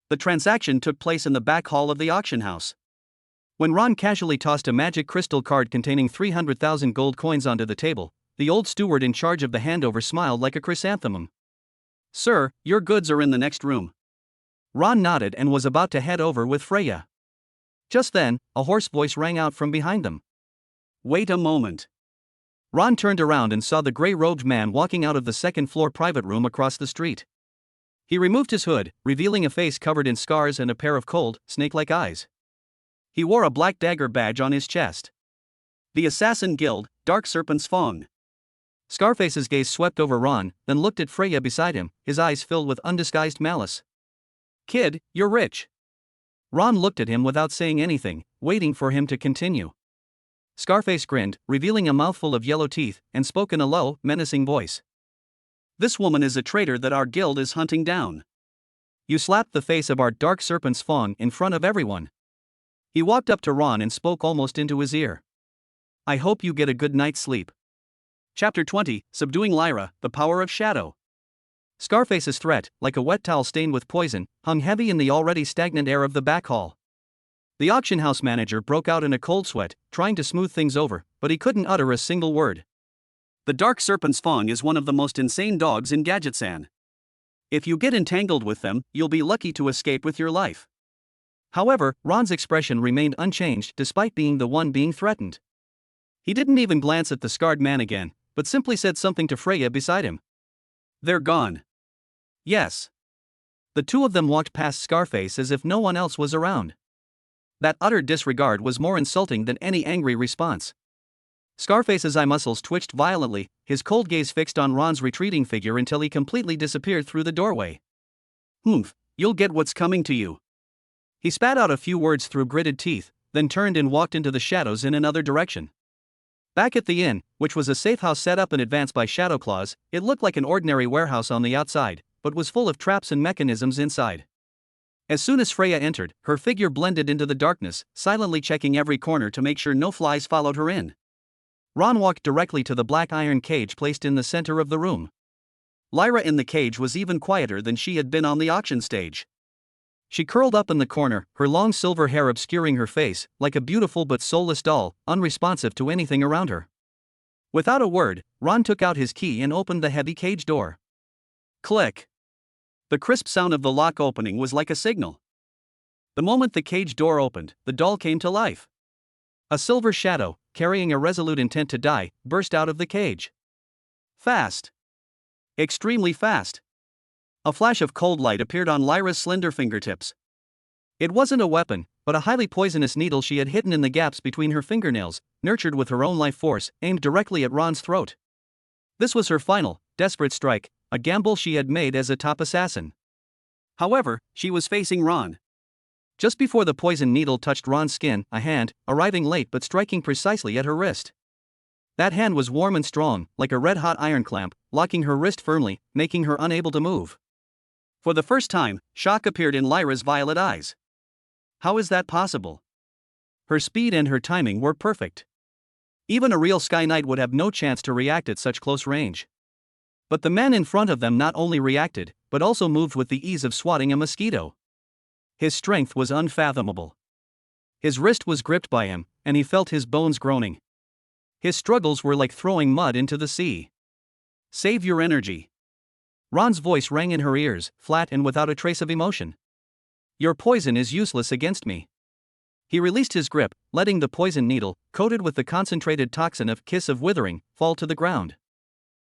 [SPEAKER 1] The transaction took place in the back hall of the auction house. When Ron casually tossed a magic crystal card containing 300,000 gold coins onto the table, the old steward in charge of the handover smiled like a chrysanthemum. "Sir, your goods are in the next room." Ron nodded and was about to head over with Freya. Just then, a hoarse voice rang out from behind them. "Wait a moment." Ron turned around and saw the gray-robed man walking out of the second-floor private room across the street. He removed his hood, revealing a face covered in scars and a pair of cold, snake-like eyes. He wore a black dagger badge on his chest. The Assassin Guild, Dark Serpent's Fong. Scarface's gaze swept over Ron, then looked at Freya beside him, his eyes filled with undisguised malice. "Kid, you're rich." Ron looked at him without saying anything, waiting for him to continue. Scarface grinned, revealing a mouthful of yellow teeth, and spoke in a low, menacing voice. "This woman is a traitor that our guild is hunting down. You slapped the face of our Dark Serpent's Fong in front of everyone." He walked up to Ron and spoke almost into his ear. "I hope you get a good night's sleep." Chapter 20, Subduing Lyra, the Power of Shadow. Scarface's threat, like a wet towel stained with poison, hung heavy in the already stagnant air of the back hall. The auction house manager broke out in a cold sweat, trying to smooth things over, but he couldn't utter a single word. "The Dark Serpent's Fong is one of the most insane dogs in Gadgetsan. If you get entangled with them, you'll be lucky to escape with your life." However, Ron's expression remained unchanged despite being the one being threatened. He didn't even glance at the scarred man again, but simply said something to Freya beside him. "They're gone." "Yes." The two of them walked past Scarface as if no one else was around. That utter disregard was more insulting than any angry response. Scarface's eye muscles twitched violently, his cold gaze fixed on Ron's retreating figure until he completely disappeared through the doorway. "Humph, you'll get what's coming to you." He spat out a few words through gritted teeth, then turned and walked into the shadows in another direction. Back at the inn, which was a safe house set up in advance by Shadow Claws, it looked like an ordinary warehouse on the outside, but was full of traps and mechanisms inside. As soon as Freya entered, her figure blended into the darkness, silently checking every corner to make sure no flies followed her in. Ron walked directly to the black iron cage placed in the center of the room. Lyra in the cage was even quieter than she had been on the auction stage. She curled up in the corner, her long silver hair obscuring her face, like a beautiful but soulless doll, unresponsive to anything around her. Without a word, Ron took out his key and opened the heavy cage door. Click. The crisp sound of the lock opening was like a signal. The moment the cage door opened, the doll came to life. A silver shadow, carrying a resolute intent to die, burst out of the cage. Fast. Extremely fast. A flash of cold light appeared on Lyra's slender fingertips. It wasn't a weapon, but a highly poisonous needle she had hidden in the gaps between her fingernails, nurtured with her own life force, aimed directly at Ron's throat. This was her final, desperate strike, a gamble she had made as a top assassin. However, she was facing Ron. Just before the poison needle touched Ron's skin, a hand, arriving late but striking precisely at her wrist. That hand was warm and strong, like a red-hot iron clamp, locking her wrist firmly, making her unable to move. For the first time, shock appeared in Lyra's violet eyes. How is that possible? Her speed and her timing were perfect. Even a real Sky Knight would have no chance to react at such close range. But the man in front of them not only reacted, but also moved with the ease of swatting a mosquito. His strength was unfathomable. His wrist was gripped by him, and he felt his bones groaning. His struggles were like throwing mud into the sea. Save your energy. Ron's voice rang in her ears, flat and without a trace of emotion. Your poison is useless against me. He released his grip, letting the poison needle, coated with the concentrated toxin of Kiss of Withering, fall to the ground.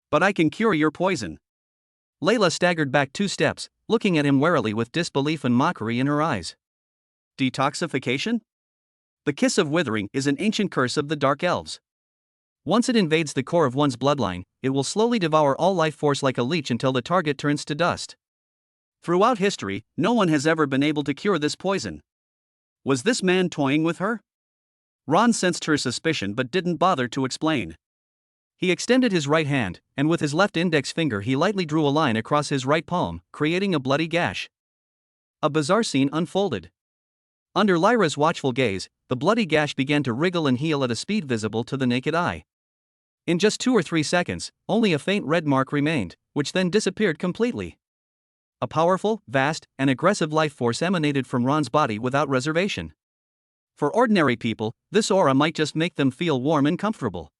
[SPEAKER 1] But I can cure your poison. Layla staggered back 2 steps, looking at him warily with disbelief and mockery in her eyes. Detoxification? The Kiss of Withering is an ancient curse of the Dark Elves. Once it invades the core of one's bloodline, it will slowly devour all life force like a leech until the target turns to dust. Throughout history, no one has ever been able to cure this poison. Was this man toying with her? Ron sensed her suspicion but didn't bother to explain. He extended his right hand, and with his left index finger he lightly drew a line across his right palm, creating a bloody gash. A bizarre scene unfolded. Under Lyra's watchful gaze, the bloody gash began to wriggle and heal at a speed visible to the naked eye. In just 2 or 3 seconds, only a faint red mark remained, which then disappeared completely. A powerful, vast, and aggressive life force emanated from Ron's body without reservation. For ordinary people, this aura might just make them feel warm and comfortable.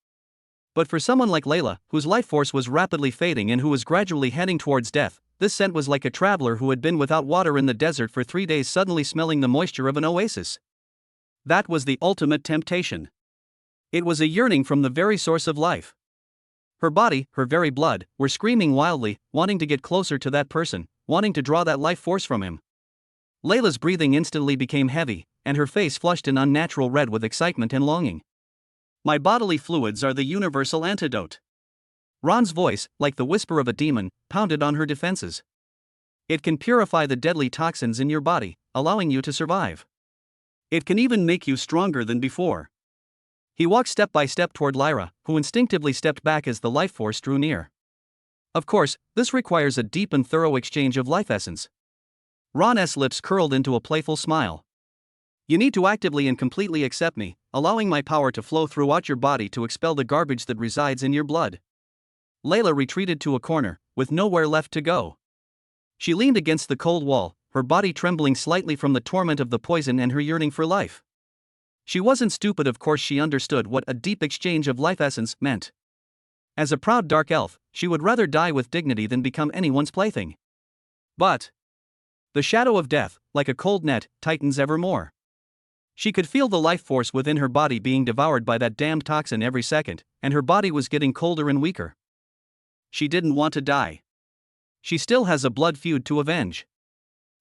[SPEAKER 1] But for someone like Layla, whose life force was rapidly fading and who was gradually heading towards death, this scent was like a traveler who had been without water in the desert for 3 days suddenly smelling the moisture of an oasis. That was the ultimate temptation. It was a yearning from the very source of life. Her body, her very blood, were screaming wildly, wanting to get closer to that person, wanting to draw that life force from him. Layla's breathing instantly became heavy, and her face flushed an unnatural red with excitement and longing. My bodily fluids are the universal antidote. Ron's voice, like the whisper of a demon, pounded on her defenses. It can purify the deadly toxins in your body, allowing you to survive. It can even make you stronger than before. He walked step by step toward Lyra, who instinctively stepped back as the life force drew near. Of course, this requires a deep and thorough exchange of life essence. Ron's lips curled into a playful smile. You need to actively and completely accept me, allowing my power to flow throughout your body to expel the garbage that resides in your blood. Layla retreated to a corner, with nowhere left to go. She leaned against the cold wall, her body trembling slightly from the torment of the poison and her yearning for life. She wasn't stupid, of course she understood what a deep exchange of life essence meant. As a proud dark elf, she would rather die with dignity than become anyone's plaything. But the shadow of death, like a cold net, tightens ever more. She could feel the life force within her body being devoured by that damned toxin every second, and her body was getting colder and weaker. She didn't want to die. She still has a blood feud to avenge.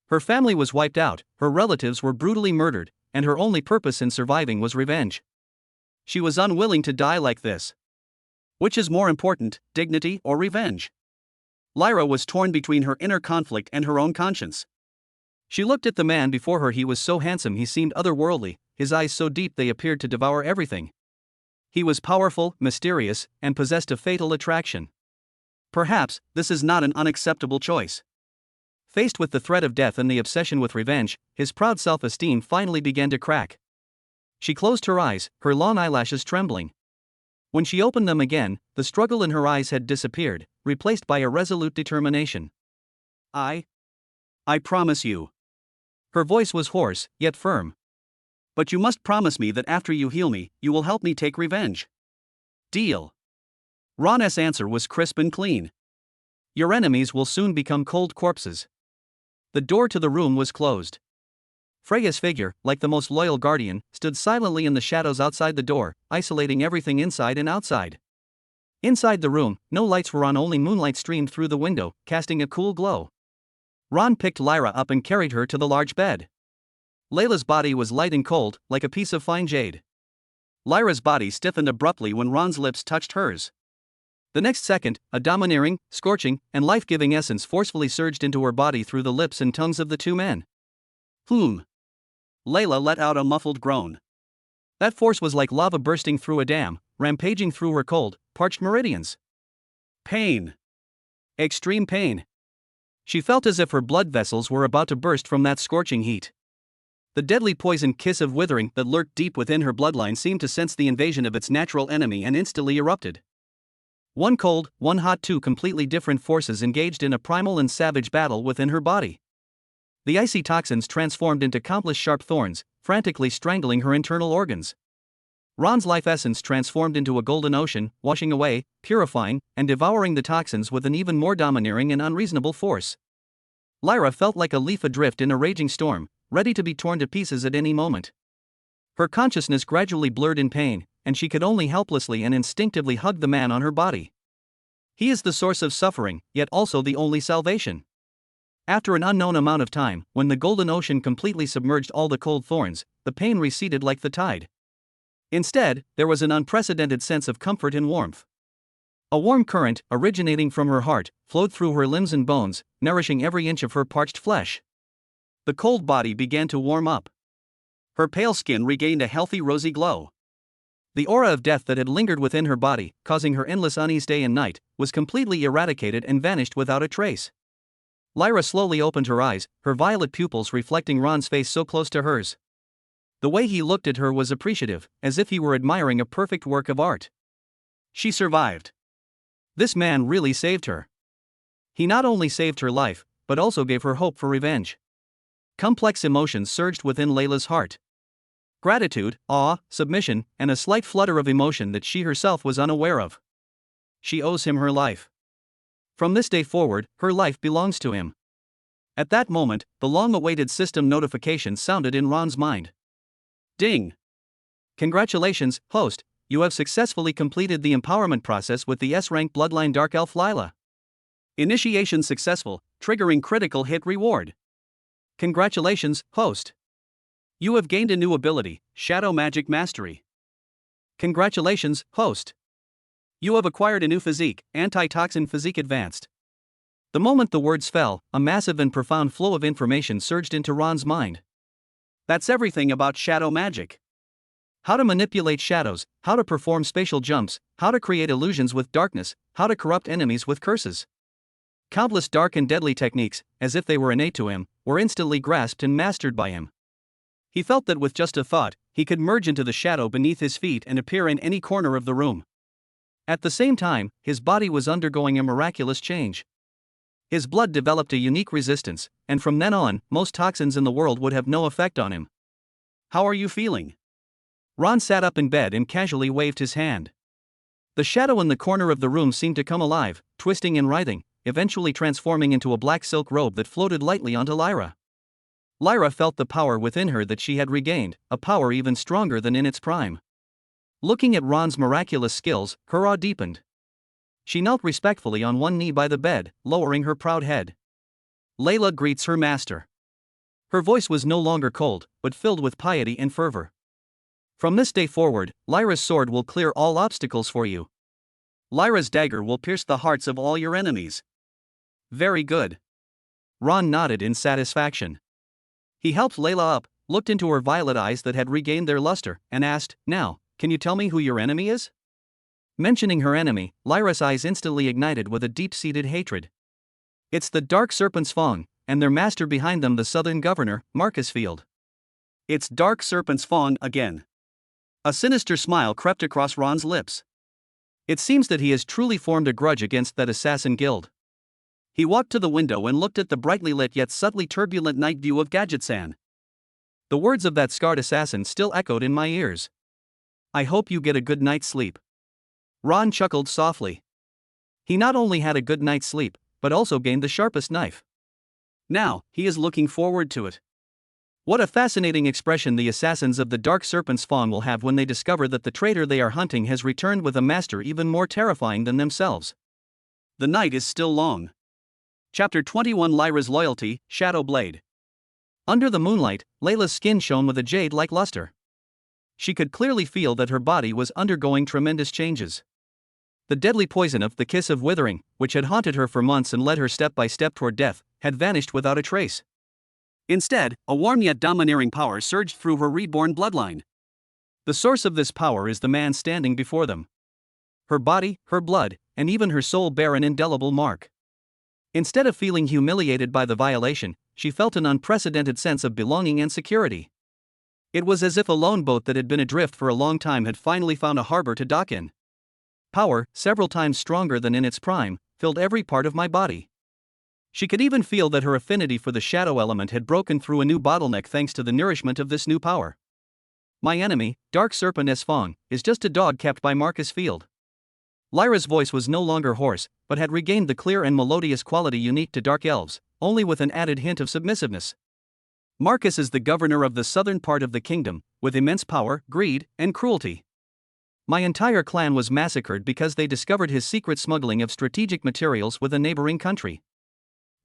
[SPEAKER 1] Her family was wiped out, her relatives were brutally murdered, and her only purpose in surviving was revenge. She was unwilling to die like this. Which is more important, dignity or revenge? Lyra was torn between her inner conflict and her own conscience. She looked at the man before her. He was so handsome he seemed otherworldly, his eyes so deep they appeared to devour everything. He was powerful, mysterious, and possessed a fatal attraction. Perhaps, this is not an unacceptable choice. Faced with the threat of death and the obsession with revenge, his proud self-esteem finally began to crack. She closed her eyes, her long eyelashes trembling. When she opened them again, the struggle in her eyes had disappeared, replaced by a resolute determination. I promise you. Her voice was hoarse, yet firm. But you must promise me that after you heal me, you will help me take revenge. Deal. Ron's answer was crisp and clean. Your enemies will soon become cold corpses. The door to the room was closed. Freya's figure, like the most loyal guardian, stood silently in the shadows outside the door, isolating everything inside and outside. Inside the room, no lights were on, only moonlight streamed through the window, casting a cool glow. Ron picked Lyra up and carried her to the large bed. Layla's body was light and cold, like a piece of fine jade. Lyra's body stiffened abruptly when Ron's lips touched hers. The next second, a domineering, scorching, and life-giving essence forcefully surged into her body through the lips and tongues of the two men. Layla let out a muffled groan. That force was like lava bursting through a dam, rampaging through her cold, parched meridians. Pain. Extreme pain. She felt as if her blood vessels were about to burst from that scorching heat. The deadly poisoned kiss of withering that lurked deep within her bloodline seemed to sense the invasion of its natural enemy and instantly erupted. One cold, one hot, two completely different forces engaged in a primal and savage battle within her body. The icy toxins transformed into countless sharp thorns, frantically strangling her internal organs. Ron's life essence transformed into a golden ocean, washing away, purifying, and devouring the toxins with an even more domineering and unreasonable force. Lyra felt like a leaf adrift in a raging storm, ready to be torn to pieces at any moment. Her consciousness gradually blurred in pain, and she could only helplessly and instinctively hug the man on her body. He is the source of suffering, yet also the only salvation. After an unknown amount of time, when the golden ocean completely submerged all the cold thorns, the pain receded like the tide. Instead, there was an unprecedented sense of comfort and warmth. A warm current, originating from her heart, flowed through her limbs and bones, nourishing every inch of her parched flesh. The cold body began to warm up. Her pale skin regained a healthy rosy glow. The aura of death that had lingered within her body, causing her endless unease day and night, was completely eradicated and vanished without a trace. Lyra slowly opened her eyes, her violet pupils reflecting Ron's face so close to hers. The way he looked at her was appreciative, as if he were admiring a perfect work of art. She survived. This man really saved her. He not only saved her life, but also gave her hope for revenge. Complex emotions surged within Layla's heart. Gratitude, awe, submission, and a slight flutter of emotion that she herself was unaware of. She owes him her life. From this day forward, her life belongs to him. At that moment, the long-awaited system notification sounded in Ron's mind. Ding! Congratulations, host, you have successfully completed the empowerment process with the S-rank Bloodline Dark Elf Lila. Initiation successful, triggering critical hit reward. Congratulations, host. You have gained a new ability, Shadow Magic Mastery. Congratulations, host. You have acquired a new physique, Anti-Toxin Physique Advanced. The moment the words fell, a massive and profound flow of information surged into Ron's mind. That's everything about shadow magic. How to manipulate shadows, how to perform spatial jumps, how to create illusions with darkness, how to corrupt enemies with curses. Countless dark and deadly techniques, as if they were innate to him, were instantly grasped and mastered by him. He felt that with just a thought, he could merge into the shadow beneath his feet and appear in any corner of the room. At the same time, his body was undergoing a miraculous change. His blood developed a unique resistance, and from then on, most toxins in the world would have no effect on him. How are you feeling? Ron sat up in bed and casually waved his hand. The shadow in the corner of the room seemed to come alive, twisting and writhing, eventually transforming into a black silk robe that floated lightly onto Lyra. Lyra felt the power within her that she had regained, a power even stronger than in its prime. Looking at Ron's miraculous skills, her awe deepened. She knelt respectfully on one knee by the bed, lowering her proud head. Layla greets her master. Her voice was no longer cold, but filled with piety and fervor. From this day forward, Lyra's sword will clear all obstacles for you. Lyra's dagger will pierce the hearts of all your enemies. Very good. Ron nodded in satisfaction. He helped Layla up, looked into her violet eyes that had regained their luster, and asked, "Now, can you tell me who your enemy is?" Mentioning her enemy, Lyra's eyes instantly ignited with a deep-seated hatred. It's the Dark Serpent's Fang, and their master behind them, the Southern Governor, Marcus Field. It's Dark Serpent's Fang again. A sinister smile crept across Ron's lips. It seems that he has truly formed a grudge against that assassin guild. He walked to the window and looked at the brightly lit yet subtly turbulent night view of Gadget-san. The words of that scarred assassin still echoed in my ears. I hope you get a good night's sleep. Ron chuckled softly. He not only had a good night's sleep, but also gained the sharpest knife. Now, he is looking forward to it. What a fascinating expression the assassins of the Dark Serpent's Fang will have when they discover that the traitor they are hunting has returned with a master even more terrifying than themselves. The night is still long. Chapter 21 Lyra's Loyalty, Shadow Blade. Under the moonlight, Layla's skin shone with a jade-like luster. She could clearly feel that her body was undergoing tremendous changes. The deadly poison of the kiss of withering, which had haunted her for months and led her step by step toward death, had vanished without a trace. Instead, a warm yet domineering power surged through her reborn bloodline. The source of this power is the man standing before them. Her body, her blood, and even her soul bear an indelible mark. Instead of feeling humiliated by the violation, she felt an unprecedented sense of belonging and security. It was as if a lone boat that had been adrift for a long time had finally found a harbor to dock in. Power, several times stronger than in its prime, filled every part of my body. She could even feel that her affinity for the shadow element had broken through a new bottleneck thanks to the nourishment of this new power. My enemy, Dark Serpent Esfong, is just a dog kept by Marcus Field. Lyra's voice was no longer hoarse, but had regained the clear and melodious quality unique to dark elves, only with an added hint of submissiveness. Marcus is the governor of the southern part of the kingdom, with immense power, greed, and cruelty. My entire clan was massacred because they discovered his secret smuggling of strategic materials with a neighboring country.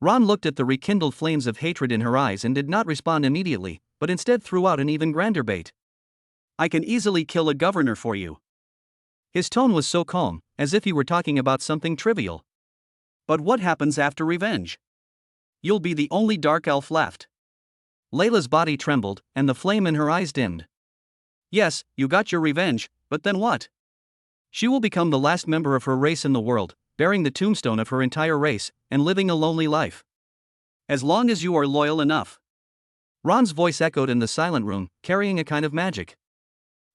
[SPEAKER 1] Ron looked at the rekindled flames of hatred in her eyes and did not respond immediately, but instead threw out an even grander bait. I can easily kill a governor for you. His tone was so calm, as if he were talking about something trivial. But what happens after revenge? You'll be the only dark elf left. Layla's body trembled, and the flame in her eyes dimmed. Yes, you got your revenge, but then what? She will become the last member of her race in the world, bearing the tombstone of her entire race, and living a lonely life. As long as you are loyal enough. Ron's voice echoed in the silent room, carrying a kind of magic.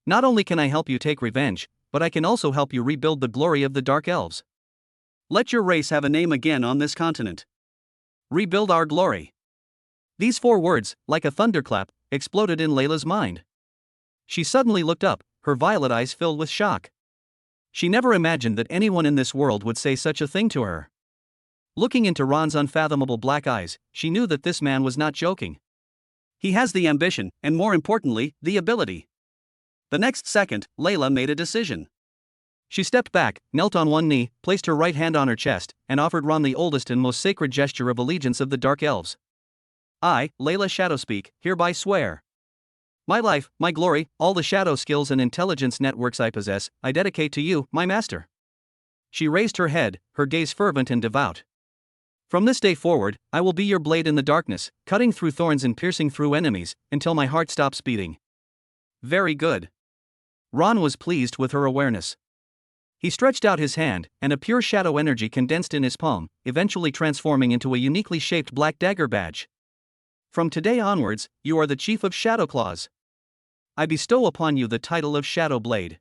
[SPEAKER 1] Not only can I help you take revenge, but I can also help you rebuild the glory of the Dark Elves. Let your race have a name again on this continent. Rebuild our glory. These 4 words, like a thunderclap, exploded in Layla's mind. She suddenly looked up, her violet eyes filled with shock. She never imagined that anyone in this world would say such a thing to her. Looking into Ron's unfathomable black eyes, she knew that this man was not joking. He has the ambition, and more importantly, the ability. The next second, Layla made a decision. She stepped back, knelt on one knee, placed her right hand on her chest, and offered Ron the oldest and most sacred gesture of allegiance of the Dark Elves. I, Layla Shadowspeak, hereby swear. My life, my glory, all the shadow skills and intelligence networks I possess, I dedicate to you, my master. She raised her head, her gaze fervent and devout. From this day forward, I will be your blade in the darkness, cutting through thorns and piercing through enemies, until my heart stops beating. Very good. Ron was pleased with her awareness. He stretched out his hand, and a pure shadow energy condensed in his palm, eventually transforming into a uniquely shaped black dagger badge. From today onwards, you are the Chief of Shadow Claws. I bestow upon you the title of Shadow Blade.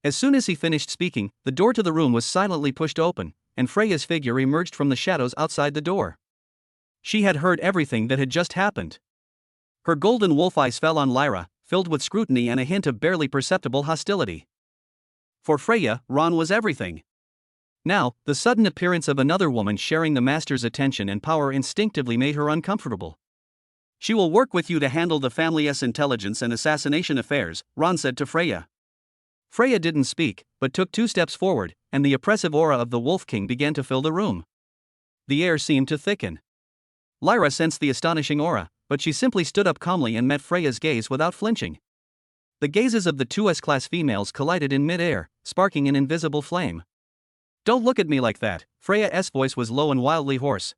[SPEAKER 1] As soon as he finished speaking, the door to the room was silently pushed open, and Freya's figure emerged from the shadows outside the door. She had heard everything that had just happened. Her golden wolf eyes fell on Lyra, filled with scrutiny and a hint of barely perceptible hostility. For Freya, Ron was everything. Now, the sudden appearance of another woman sharing the master's attention and power instinctively made her uncomfortable. She will work with you to handle the family's intelligence and assassination affairs, Ron said to Freya. Freya didn't speak, but took 2 steps forward, and the oppressive aura of the Wolf King began to fill the room. The air seemed to thicken. Lyra sensed the astonishing aura, but she simply stood up calmly and met Freya's gaze without flinching. The gazes of the 2 S-class females collided in mid-air, sparking an invisible flame. Don't look at me like that, Freya's voice was low and wildly hoarse.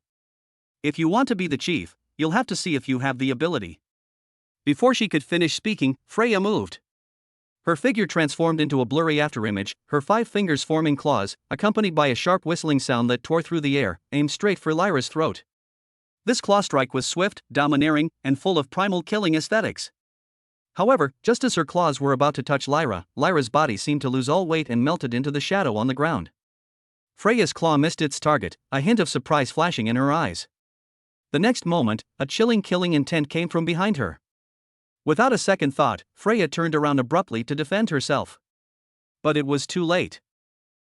[SPEAKER 1] If you want to be the chief, you'll have to see if you have the ability. Before she could finish speaking, Freya moved. Her figure transformed into a blurry afterimage, her 5 fingers forming claws, accompanied by a sharp whistling sound that tore through the air, aimed straight for Lyra's throat. This claw strike was swift, domineering, and full of primal killing aesthetics. However, just as her claws were about to touch Lyra's body seemed to lose all weight and melted into the shadow on the ground. Freya's claw missed its target, a hint of surprise flashing in her eyes. The next moment, a chilling killing intent came from behind her. Without a second thought, Freya turned around abruptly to defend herself. But it was too late.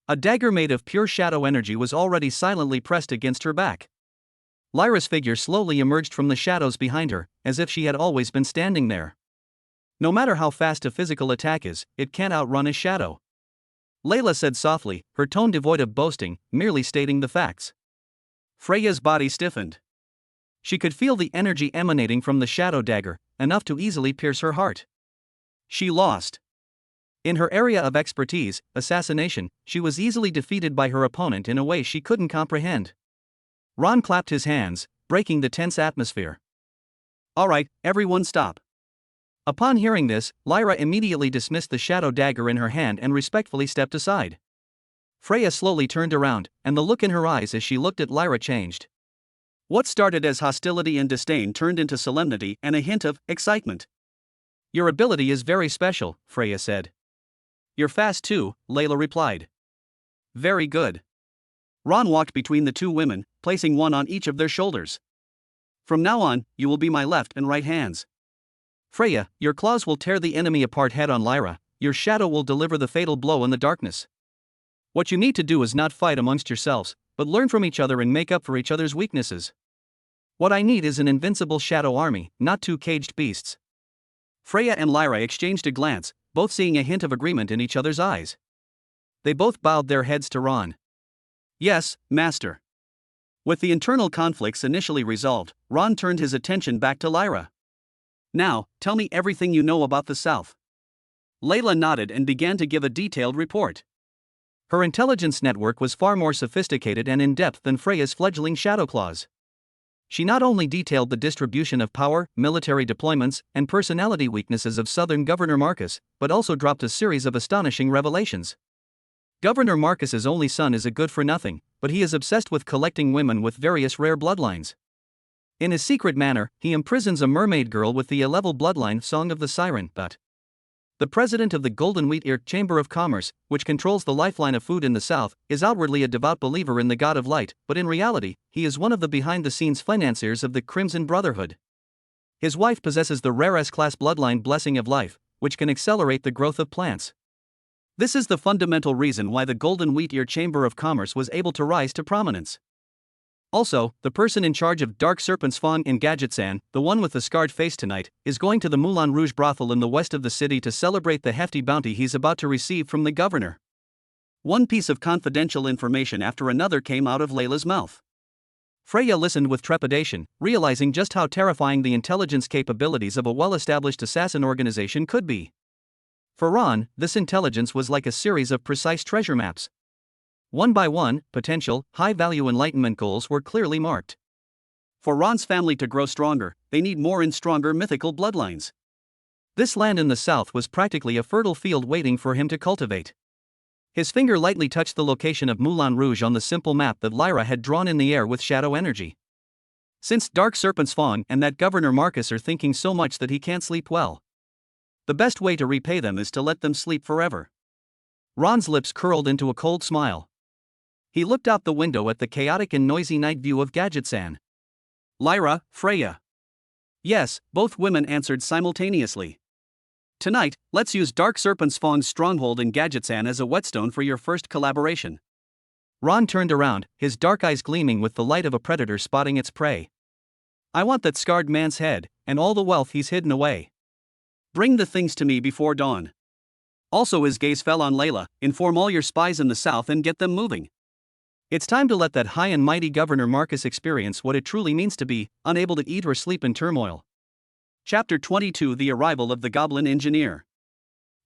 [SPEAKER 1] A dagger made of pure shadow energy was already silently pressed against her back. Lyra's figure slowly emerged from the shadows behind her, as if she had always been standing there. No matter how fast a physical attack is, it can't outrun a shadow. Layla said softly, her tone devoid of boasting, merely stating the facts. Freya's body stiffened. She could feel the energy emanating from the shadow dagger, enough to easily pierce her heart. She lost. In her area of expertise, assassination, she was easily defeated by her opponent in a way she couldn't comprehend. Ron clapped his hands, breaking the tense atmosphere. "All right, everyone stop." Upon hearing this, Lyra immediately dismissed the shadow dagger in her hand and respectfully stepped aside. Freya slowly turned around, and the look in her eyes as she looked at Lyra changed. What started as hostility and disdain turned into solemnity and a hint of excitement. "Your ability is very special," Freya said. "You're fast too," Layla replied. "Very good." Ron walked between the two women, placing one on each of their shoulders. "From now on, you will be my left and right hands. Freya, your claws will tear the enemy apart head on. Lyra, your shadow will deliver the fatal blow in the darkness. What you need to do is not fight amongst yourselves, but learn from each other and make up for each other's weaknesses. What I need is an invincible shadow army, not two caged beasts." Freya and Lyra exchanged a glance, both seeing a hint of agreement in each other's eyes. They both bowed their heads to Ron. "Yes, Master." With the internal conflicts initially resolved, Ron turned his attention back to Lyra. "Now, tell me everything you know about the South." Layla nodded and began to give a detailed report. Her intelligence network was far more sophisticated and in-depth than Freya's fledgling shadow claws. She not only detailed the distribution of power, military deployments, and personality weaknesses of Southern Governor Marcus, but also dropped a series of astonishing revelations. Governor Marcus's only son is a good-for-nothing, but he is obsessed with collecting women with various rare bloodlines. In his secret manner, he imprisons a mermaid girl with the 11 bloodline Song of the Siren. But the president of the Golden Wheat Ear Chamber of Commerce, which controls the lifeline of food in the South, is outwardly a devout believer in the God of Light, but in reality, he is one of the behind-the-scenes financiers of the Crimson Brotherhood. His wife possesses the rare S-class bloodline Blessing of Life, which can accelerate the growth of plants. This is the fundamental reason why the Golden Wheat Ear Chamber of Commerce was able to rise to prominence. Also, the person in charge of Dark Serpent's Fawn in Gadgetsan, the one with the scarred face tonight, is going to the Moulin Rouge brothel in the west of the city to celebrate the hefty bounty he's about to receive from the governor. One piece of confidential information after another came out of Layla's mouth. Freya listened with trepidation, realizing just how terrifying the intelligence capabilities of a well-established assassin organization could be. For Ron, this intelligence was like a series of precise treasure maps. One by one, potential, high-value enlightenment goals were clearly marked. For Ron's family to grow stronger, they need more and stronger mythical bloodlines. This land in the south was practically a fertile field waiting for him to cultivate. His finger lightly touched the location of Moulin Rouge on the simple map that Lyra had drawn in the air with shadow energy. Since Dark Serpent's Fawn and that Governor Marcus are thinking so much that he can't sleep well, the best way to repay them is to let them sleep forever. Ron's lips curled into a cold smile. He looked out the window at the chaotic and noisy night view of Gadgetsan. "Lyra, Freya." "Yes," both women answered simultaneously. "Tonight, let's use Dark Serpent's Fawn's stronghold in Gadgetsan as a whetstone for your first collaboration." Ron turned around, his dark eyes gleaming with the light of a predator spotting its prey. "I want that scarred man's head, and all the wealth he's hidden away. Bring the things to me before dawn." Also, his gaze fell on Layla. "Inform all your spies in the south and get them moving. It's time to let that high and mighty Governor Marcus experience what it truly means to be unable to eat or sleep in turmoil." Chapter 22: The Arrival of the Goblin Engineer.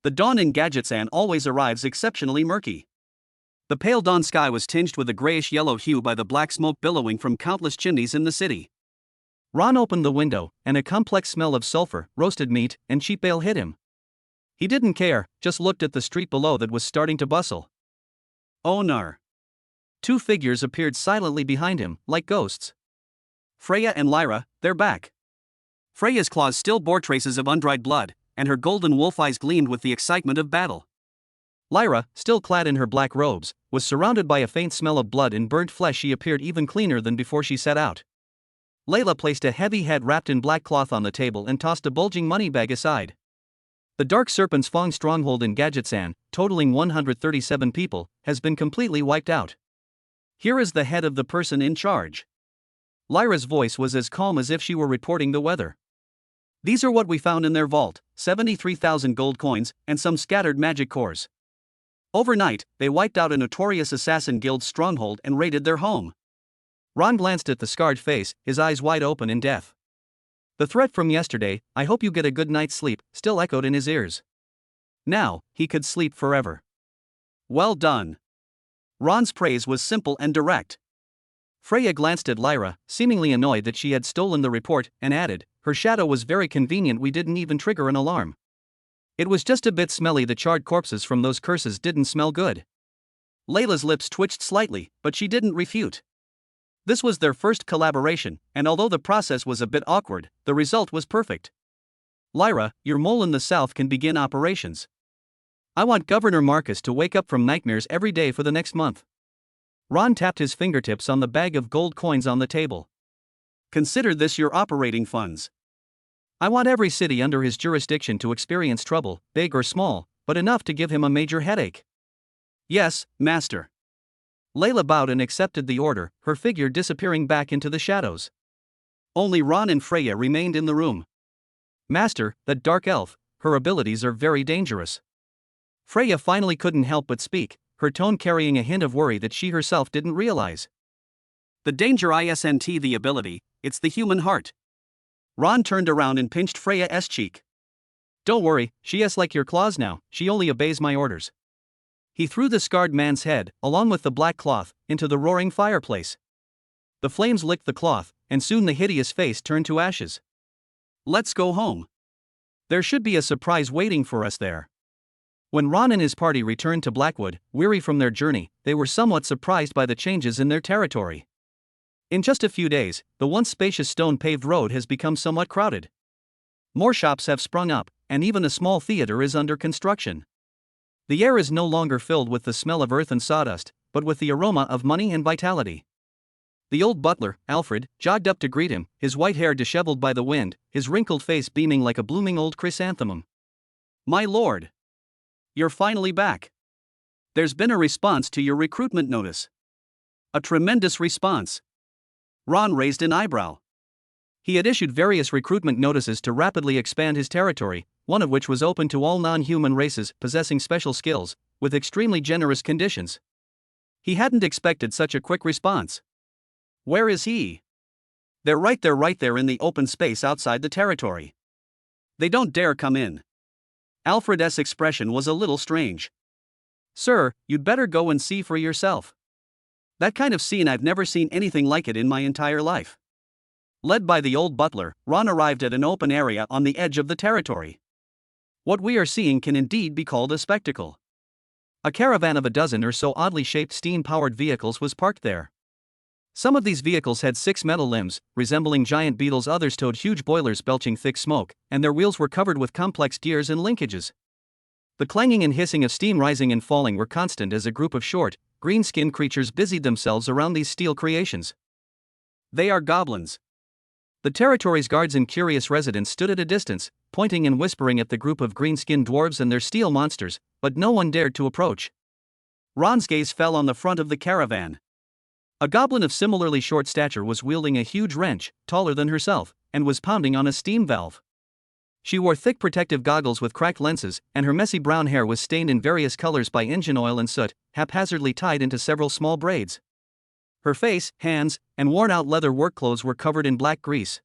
[SPEAKER 1] The dawn in Gadgetsan always arrives exceptionally murky. The pale dawn sky was tinged with a grayish-yellow hue by the black smoke billowing from countless chimneys in the city. Ron opened the window, and a complex smell of sulfur, roasted meat, and cheap ale hit him. He didn't care, just looked at the street below that was starting to bustle. Oh no! Two figures appeared silently behind him, like ghosts. Freya and Lyra, they're back. Freya's claws still bore traces of undried blood, and her golden wolf eyes gleamed with the excitement of battle. Lyra, still clad in her black robes, was surrounded by a faint smell of blood and burnt flesh. She appeared even cleaner than before she set out. Layla placed a heavy head wrapped in black cloth on the table and tossed a bulging money bag aside. The Dark Serpent's Fawn stronghold in Gadgetsan, totaling 137 people, has been completely wiped out. Here is the head of the person in charge. Lyra's voice was as calm as if she were reporting the weather. These are what we found in their vault: 73,000 gold coins, and some scattered magic cores. Overnight, they wiped out a notorious assassin guild's stronghold and raided their home. Ron glanced at the scarred face, his eyes wide open in death. The threat from yesterday, "I hope you get a good night's sleep," still echoed in his ears. Now, he could sleep forever. Well done. Ron's praise was simple and direct. Freya glanced at Lyra, seemingly annoyed that she had stolen the report, and added, "Her shadow was very convenient, we didn't even trigger an alarm. It was just a bit smelly, the charred corpses from those curses didn't smell good." Layla's lips twitched slightly, but she didn't refute. This was their first collaboration, and although the process was a bit awkward, the result was perfect. "Lyra, your mole in the south can begin operations. I want Governor Marcus to wake up from nightmares every day for the next month." Ron tapped his fingertips on the bag of gold coins on the table. "Consider this your operating funds. I want every city under his jurisdiction to experience trouble, big or small, but enough to give him a major headache." "Yes, Master." Layla bowed and accepted the order, her figure disappearing back into the shadows. Only Ron and Freya remained in the room. "Master, that dark elf, her abilities are very dangerous." Freya finally couldn't help but speak, her tone carrying a hint of worry that she herself didn't realize. "The danger isn't the ability, it's the human heart." Ron turned around and pinched Freya's cheek. "Don't worry, she has like your claws now, she only obeys my orders." He threw the scarred man's head, along with the black cloth, into the roaring fireplace. The flames licked the cloth, and soon the hideous face turned to ashes. "Let's go home. There should be a surprise waiting for us there." When Ron and his party returned to Blackwood, weary from their journey, they were somewhat surprised by the changes in their territory. In just a few days, the once spacious stone-paved road has become somewhat crowded. More shops have sprung up, and even a small theater is under construction. The air is no longer filled with the smell of earth and sawdust, but with the aroma of money and vitality. The old butler, Alfred, jogged up to greet him, his white hair disheveled by the wind, his wrinkled face beaming like a blooming old chrysanthemum. "My lord! You're finally back. There's been a response to your recruitment notice." "A tremendous response." Ron raised an eyebrow. He had issued various recruitment notices to rapidly expand his territory, one of which was open to all non-human races possessing special skills, with extremely generous conditions. He hadn't expected such a quick response. "Where is he?" They're right there in the open space outside the territory. They don't dare come in." Alfred's expression was a little strange. "Sir, you'd better go and see for yourself. That kind of scene, I've never seen anything like it in my entire life." Led by the old butler, Ron arrived at an open area on the edge of the territory. What we are seeing can indeed be called a spectacle. A caravan of a dozen or so oddly shaped steam-powered vehicles was parked there. Some of these vehicles had 6 metal limbs, resembling giant beetles, others towed huge boilers belching thick smoke, and their wheels were covered with complex gears and linkages. The clanging and hissing of steam rising and falling were constant as a group of short, green-skinned creatures busied themselves around these steel creations. "They are goblins." The territory's guards and curious residents stood at a distance, pointing and whispering at the group of green-skinned dwarves and their steel monsters, but no one dared to approach. Ron's gaze fell on the front of the caravan. A goblin of similarly short stature was wielding a huge wrench, taller than herself, and was pounding on a steam valve. She wore thick protective goggles with cracked lenses, and her messy brown hair was stained in various colors by engine oil and soot, haphazardly tied into several small braids. Her face, hands, and worn-out leather work clothes were covered in black grease.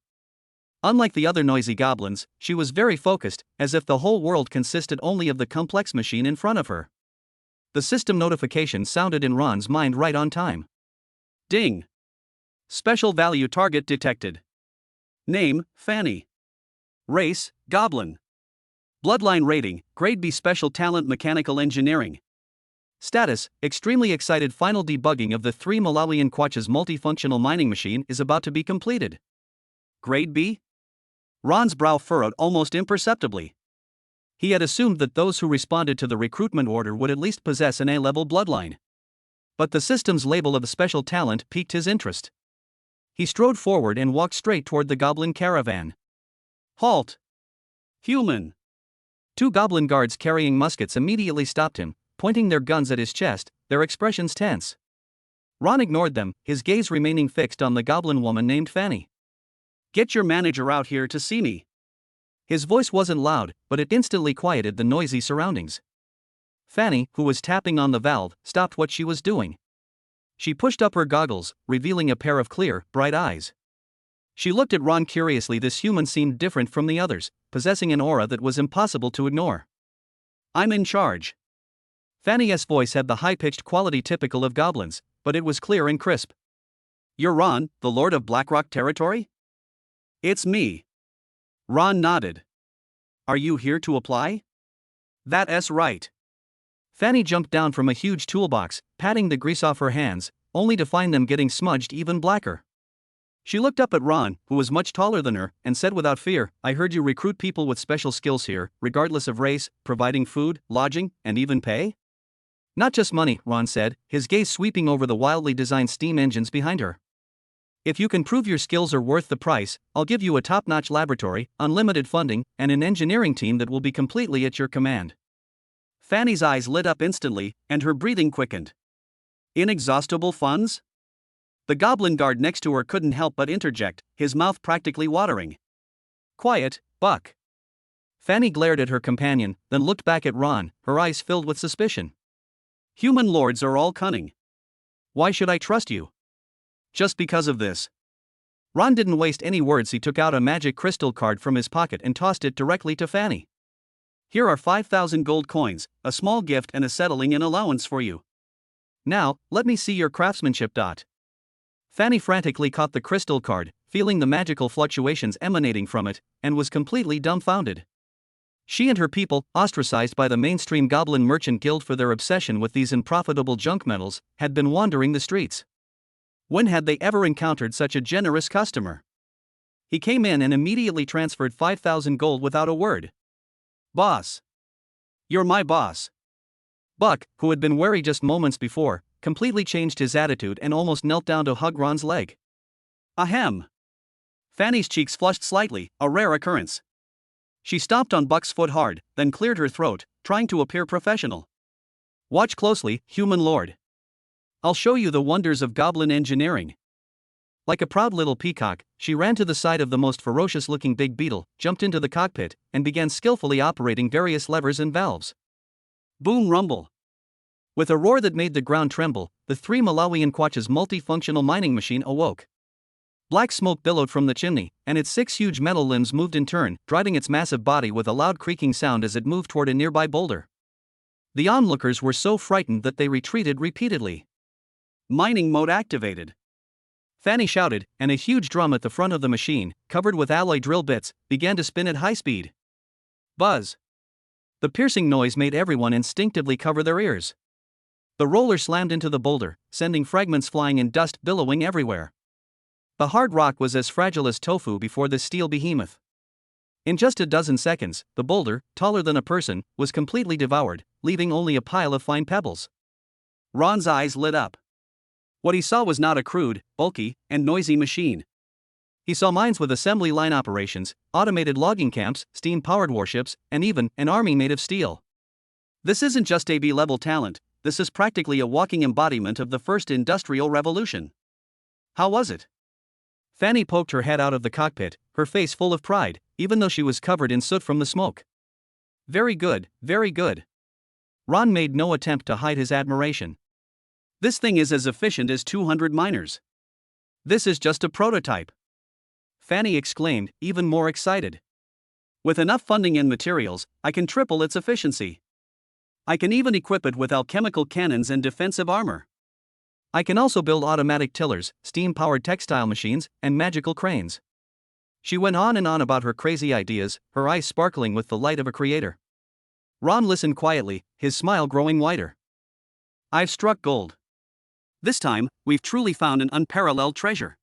[SPEAKER 1] Unlike the other noisy goblins, she was very focused, as if the whole world consisted only of the complex machine in front of her. The system notification sounded in Ron's mind right on time. Ding! Special value target detected. Name, Fanny. Race, Goblin. Bloodline rating, Grade B Special Talent Mechanical Engineering. Status, extremely excited. Final debugging of the 3 Malawian Kwacha's multifunctional mining machine is about to be completed. Grade B? Ron's brow furrowed almost imperceptibly. He had assumed that those who responded to the recruitment order would at least possess an A-level bloodline. But the system's label of special talent piqued his interest. He strode forward and walked straight toward the goblin caravan. Halt! Human! 2 goblin guards carrying muskets immediately stopped him, pointing their guns at his chest, their expressions tense. Ron ignored them, his gaze remaining fixed on the goblin woman named Fanny. "Get your manager out here to see me." His voice wasn't loud, but it instantly quieted the noisy surroundings. Fanny, who was tapping on the valve, stopped what she was doing. She pushed up her goggles, revealing a pair of clear, bright eyes. She looked at Ron curiously. This human seemed different from the others, possessing an aura that was impossible to ignore. I'm in charge. Fanny's voice had the high-pitched quality typical of goblins, but it was clear and crisp. You're Ron, the Lord of Blackrock Territory? It's me. Ron nodded. Are you here to apply? That's right. Fanny jumped down from a huge toolbox, patting the grease off her hands, only to find them getting smudged even blacker. She looked up at Ron, who was much taller than her, and said without fear, I heard you recruit people with special skills here, regardless of race, providing food, lodging, and even pay? Not just money, Ron said, his gaze sweeping over the wildly designed steam engines behind her. If you can prove your skills are worth the price, I'll give you a top-notch laboratory, unlimited funding, and an engineering team that will be completely at your command. Fanny's eyes lit up instantly, and her breathing quickened. Inexhaustible funds? The goblin guard next to her couldn't help but interject, his mouth practically watering. Quiet, Buck. Fanny glared at her companion, then looked back at Ron, her eyes filled with suspicion. Human lords are all cunning. Why should I trust you? Just because of this. Ron didn't waste any words. He took out a magic crystal card from his pocket and tossed it directly to Fanny. Here are 5,000 gold coins, a small gift and a settling-in allowance for you. Now, let me see your craftsmanship. Fanny frantically caught the crystal card, feeling the magical fluctuations emanating from it, and was completely dumbfounded. She and her people, ostracized by the mainstream Goblin Merchant Guild for their obsession with these unprofitable junk metals, had been wandering the streets. When had they ever encountered such a generous customer? He came in and immediately transferred 5,000 gold without a word. Boss. You're my boss. Buck, who had been wary just moments before, completely changed his attitude and almost knelt down to hug Ron's leg. Ahem. Fanny's cheeks flushed slightly, a rare occurrence. She stomped on Buck's foot hard, then cleared her throat, trying to appear professional. Watch closely, human lord. I'll show you the wonders of goblin engineering. Like a proud little peacock, she ran to the side of the most ferocious-looking big beetle, jumped into the cockpit, and began skillfully operating various levers and valves. Boom rumble. With a roar that made the ground tremble, the 3 Malawian Quatch's multifunctional mining machine awoke. Black smoke billowed from the chimney, and its 6 huge metal limbs moved in turn, driving its massive body with a loud creaking sound as it moved toward a nearby boulder. The onlookers were so frightened that they retreated repeatedly. Mining mode activated. Fanny shouted, and a huge drum at the front of the machine, covered with alloy drill bits, began to spin at high speed. Buzz. The piercing noise made everyone instinctively cover their ears. The roller slammed into the boulder, sending fragments flying and dust billowing everywhere. The hard rock was as fragile as tofu before this steel behemoth. In just a dozen seconds, the boulder, taller than a person, was completely devoured, leaving only a pile of fine pebbles. Ron's eyes lit up. What he saw was not a crude, bulky, and noisy machine. He saw mines with assembly line operations, automated logging camps, steam-powered warships, and even an army made of steel. This isn't just AB-level talent, this is practically a walking embodiment of the first industrial revolution. How was it? Fanny poked her head out of the cockpit, her face full of pride, even though she was covered in soot from the smoke. Very good, very good. Ron made no attempt to hide his admiration. This thing is as efficient as 200 miners. This is just a prototype. Fanny exclaimed, even more excited. With enough funding and materials, I can triple its efficiency. I can even equip it with alchemical cannons and defensive armor. I can also build automatic tillers, steam-powered textile machines, and magical cranes. She went on and on about her crazy ideas, her eyes sparkling with the light of a creator. Ron listened quietly, his smile growing wider. I've struck gold. This time, we've truly found an unparalleled treasure.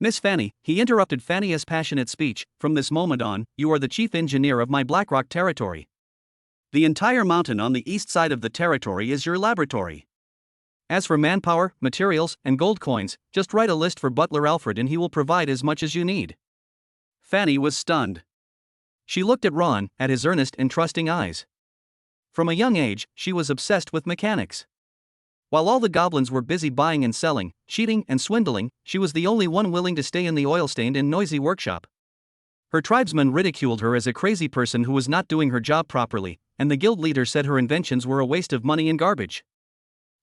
[SPEAKER 1] Miss Fanny, he interrupted Fanny's passionate speech, from this moment on, you are the chief engineer of my Blackrock territory. The entire mountain on the east side of the territory is your laboratory. As for manpower, materials, and gold coins, just write a list for Butler Alfred and he will provide as much as you need. Fanny was stunned. She looked at Ron, at his earnest and trusting eyes. From a young age, she was obsessed with mechanics. While all the goblins were busy buying and selling, cheating and swindling, she was the only one willing to stay in the oil-stained and noisy workshop. Her tribesmen ridiculed her as a crazy person who was not doing her job properly, and the guild leader said her inventions were a waste of money and garbage.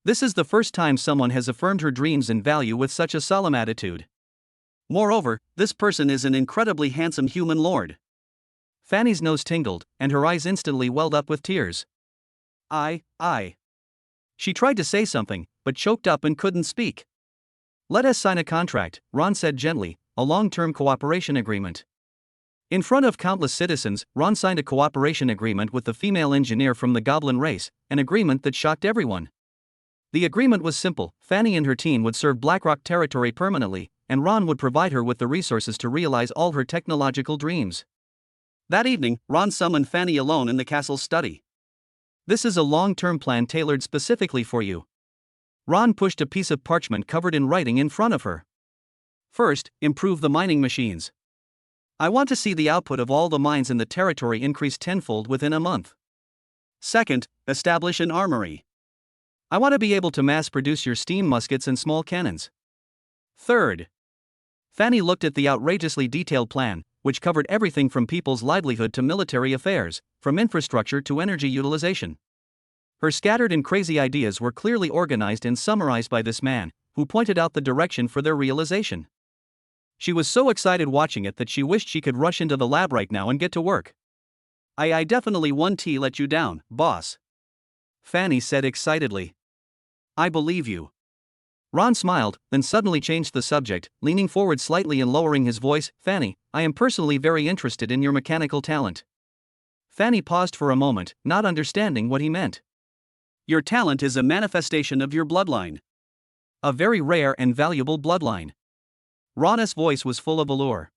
[SPEAKER 1] This is the first time someone has affirmed her dreams and value with such a solemn attitude. Moreover, this person is an incredibly handsome human lord. Fanny's nose tingled, and her eyes instantly welled up with tears. I. She tried to say something, but choked up and couldn't speak. Let us sign a contract, Ron said gently, a long-term cooperation agreement. In front of countless citizens, Ron signed a cooperation agreement with the female engineer from the goblin race, an agreement that shocked everyone. The agreement was simple: Fanny and her team would serve Blackrock territory permanently, and Ron would provide her with the resources to realize all her technological dreams. That evening, Ron summoned Fanny alone in the castle's study. This is a long-term plan tailored specifically for you. Ron pushed a piece of parchment covered in writing in front of her. First, improve the mining machines. I want to see the output of all the mines in the territory increase tenfold within a month. Second, establish an armory. I want to be able to mass produce your steam muskets and small cannons. Third. Fanny looked at the outrageously detailed plan, which covered everything from people's livelihood to military affairs, from infrastructure to energy utilization. Her scattered and crazy ideas were clearly organized and summarized by this man, who pointed out the direction for their realization. She was so excited watching it that she wished she could rush into the lab right now and get to work. I definitely won't let you down, boss. Fanny said excitedly. I believe you. Ron smiled, then suddenly changed the subject, leaning forward slightly and lowering his voice. Fanny, I am personally very interested in your mechanical talent. Fanny paused for a moment, not understanding what he meant. Your talent is a manifestation of your bloodline. A very rare and valuable bloodline. Ron's voice was full of allure.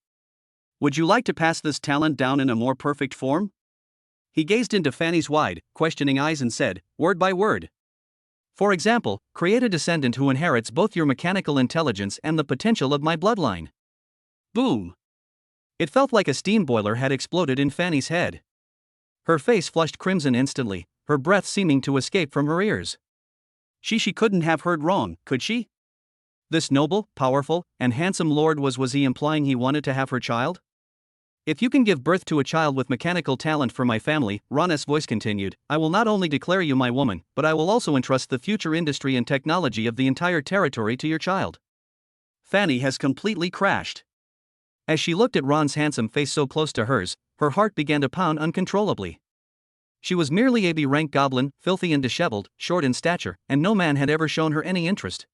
[SPEAKER 1] Would you like to pass this talent down in a more perfect form? He gazed into Fanny's wide, questioning eyes and said, word by word. For example, create a descendant who inherits both your mechanical intelligence and the potential of my bloodline. Boom! It felt like a steam boiler had exploded in Fanny's head. Her face flushed crimson instantly, her breath seeming to escape from her ears. She couldn't have heard wrong, could she? This noble, powerful, and handsome lord was he implying he wanted to have her child? If you can give birth to a child with mechanical talent for my family, Ron's voice continued, I will not only declare you my woman, but I will also entrust the future industry and technology of the entire territory to your child. Fanny has completely crashed. As she looked at Ron's handsome face so close to hers, her heart began to pound uncontrollably. She was merely a B-rank goblin, filthy and disheveled, short in stature, and no man had ever shown her any interest.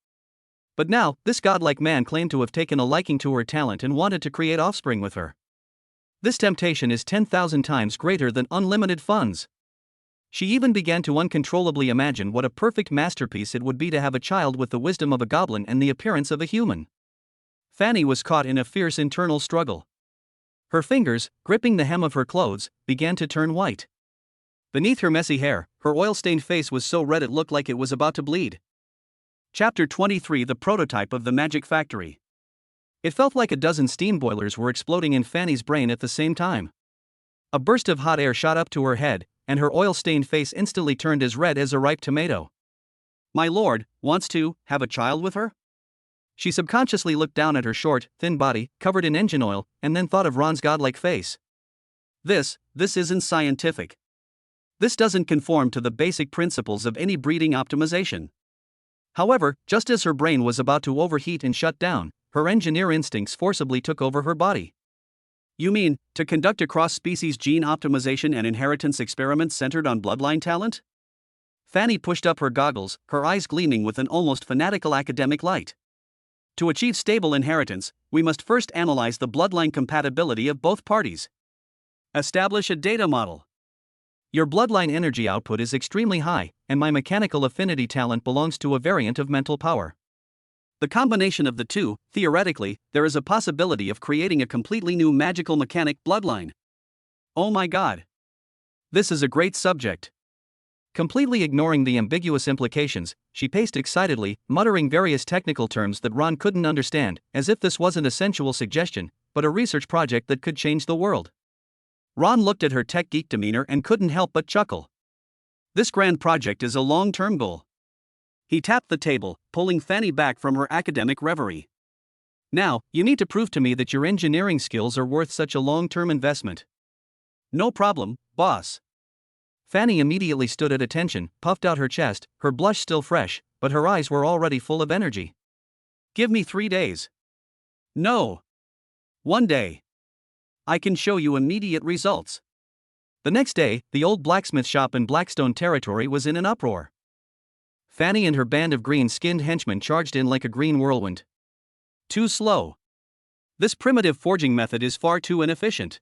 [SPEAKER 1] But now, this godlike man claimed to have taken a liking to her talent and wanted to create offspring with her. This temptation is 10,000 times greater than unlimited funds. She even began to uncontrollably imagine what a perfect masterpiece it would be to have a child with the wisdom of a goblin and the appearance of a human. Fanny was caught in a fierce internal struggle. Her fingers, gripping the hem of her clothes, began to turn white. Beneath her messy hair, her oil-stained face was so red it looked like it was about to bleed. Chapter 23: The Prototype of the Magic Factory. It felt like a dozen steam boilers were exploding in Fanny's brain at the same time. A burst of hot air shot up to her head, and her oil-stained face instantly turned as red as a ripe tomato. My lord wants to have a child with her? She subconsciously looked down at her short, thin body, covered in engine oil, and then thought of Ron's godlike face. This isn't scientific. This doesn't conform to the basic principles of any breeding optimization. However, just as her brain was about to overheat and shut down, her engineer instincts forcibly took over her body. You mean, to conduct a cross-species gene optimization and inheritance experiment centered on bloodline talent? Fanny pushed up her goggles, her eyes gleaming with an almost fanatical academic light. To achieve stable inheritance, we must first analyze the bloodline compatibility of both parties. Establish a data model. Your bloodline energy output is extremely high, and my mechanical affinity talent belongs to a variant of mental power. The combination of the two, theoretically, there is a possibility of creating a completely new magical mechanic bloodline. Oh my god. This is a great subject. Completely ignoring the ambiguous implications, she paced excitedly, muttering various technical terms that Ron couldn't understand, as if this wasn't a sensual suggestion, but a research project that could change the world. Ron looked at her tech geek demeanor and couldn't help but chuckle. This grand project is a long-term goal. He tapped the table, pulling Fanny back from her academic reverie. Now, you need to prove to me that your engineering skills are worth such a long-term investment. No problem, boss. Fanny immediately stood at attention, puffed out her chest, her blush still fresh, but her eyes were already full of energy. Give me 3 days. No. 1 day. I can show you immediate results. The next day, the old blacksmith shop in Blackstone territory was in an uproar. Fanny and her band of green-skinned henchmen charged in like a green whirlwind. Too slow. This primitive forging method is far too inefficient.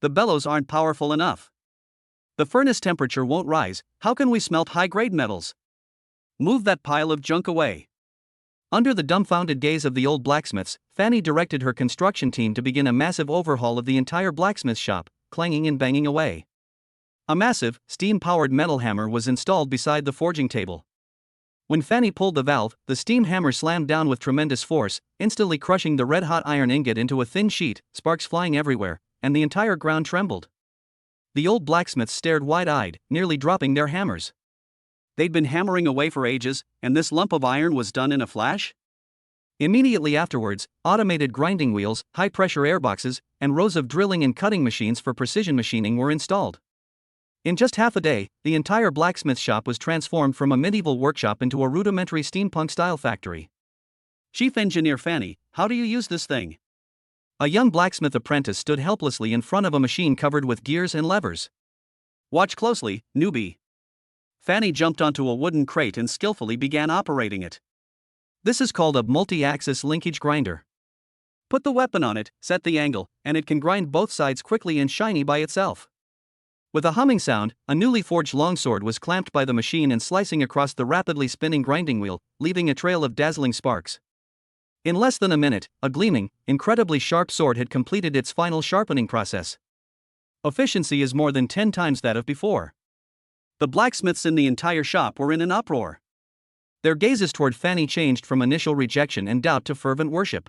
[SPEAKER 1] The bellows aren't powerful enough. The furnace temperature won't rise. How can we smelt high-grade metals? Move that pile of junk away. Under the dumbfounded gaze of the old blacksmiths, Fanny directed her construction team to begin a massive overhaul of the entire blacksmith shop, clanging and banging away. A massive, steam-powered metal hammer was installed beside the forging table. When Fanny pulled the valve, the steam hammer slammed down with tremendous force, instantly crushing the red-hot iron ingot into a thin sheet, sparks flying everywhere, and the entire ground trembled. The old blacksmiths stared wide-eyed, nearly dropping their hammers. They'd been hammering away for ages, and this lump of iron was done in a flash? Immediately afterwards, automated grinding wheels, high-pressure airboxes, and rows of drilling and cutting machines for precision machining were installed. In just half a day, the entire blacksmith shop was transformed from a medieval workshop into a rudimentary steampunk-style factory. Chief Engineer Fanny, how do you use this thing? A young blacksmith apprentice stood helplessly in front of a machine covered with gears and levers. Watch closely, newbie. Fanny jumped onto a wooden crate and skillfully began operating it. This is called a multi-axis linkage grinder. Put the weapon on it, set the angle, and it can grind both sides quickly and shiny by itself. With a humming sound, a newly forged longsword was clamped by the machine and slicing across the rapidly spinning grinding wheel, leaving a trail of dazzling sparks. In less than a minute, a gleaming, incredibly sharp sword had completed its final sharpening process. Efficiency is more than 10 times that of before. The blacksmiths in the entire shop were in an uproar. Their gazes toward Fanny changed from initial rejection and doubt to fervent worship.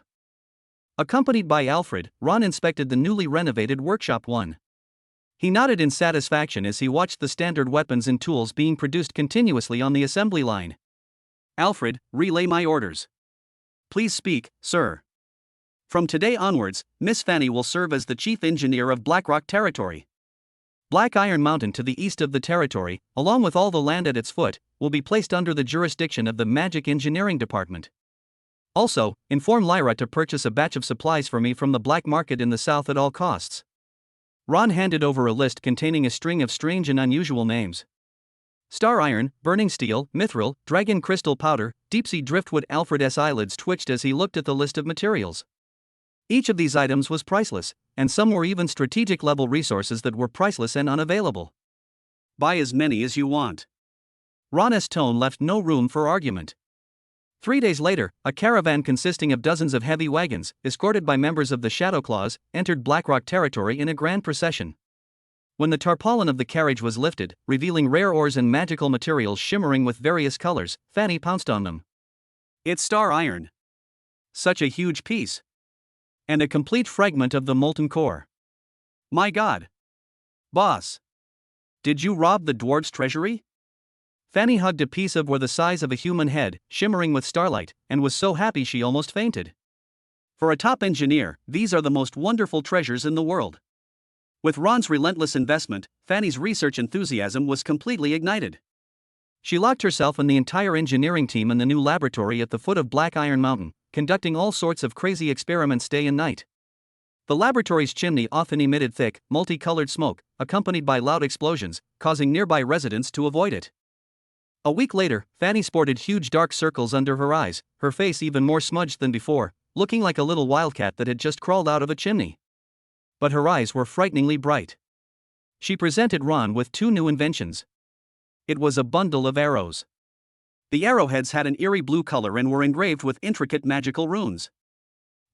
[SPEAKER 1] Accompanied by Alfred, Ron inspected the newly renovated Workshop 1. He nodded in satisfaction as he watched the standard weapons and tools being produced continuously on the assembly line. Alfred, relay my orders. Please speak, sir. From today onwards, Miss Fanny will serve as the chief engineer of Blackrock Territory. Black Iron Mountain to the east of the territory, along with all the land at its foot, will be placed under the jurisdiction of the Magic Engineering Department. Also, inform Lyra to purchase a batch of supplies for me from the black market in the south at all costs. Ron handed over a list containing a string of strange and unusual names. Star iron, burning steel, mithril, dragon crystal powder, deep-sea driftwood. Alfred's eyelids twitched as he looked at the list of materials. Each of these items was priceless, and some were even strategic-level resources that were priceless and unavailable. Buy as many as you want. Ron's tone left no room for argument. 3 days later, a caravan consisting of dozens of heavy wagons, escorted by members of the Shadow Claws, entered Blackrock territory in a grand procession. When the tarpaulin of the carriage was lifted, revealing rare ores and magical materials shimmering with various colors, Fanny pounced on them. It's star iron. Such a huge piece. And a complete fragment of the molten core. My God. Boss. Did you rob the dwarf's treasury? Fanny hugged a piece of ore the size of a human head, shimmering with starlight, and was so happy she almost fainted. For a top engineer, these are the most wonderful treasures in the world. With Ron's relentless investment, Fanny's research enthusiasm was completely ignited. She locked herself and the entire engineering team in the new laboratory at the foot of Black Iron Mountain, conducting all sorts of crazy experiments day and night. The laboratory's chimney often emitted thick, multicolored smoke, accompanied by loud explosions, causing nearby residents to avoid it. A week later, Fanny sported huge dark circles under her eyes, her face even more smudged than before, looking like a little wildcat that had just crawled out of a chimney. But her eyes were frighteningly bright. She presented Ron with 2 new inventions. It was a bundle of arrows. The arrowheads had an eerie blue color and were engraved with intricate magical runes.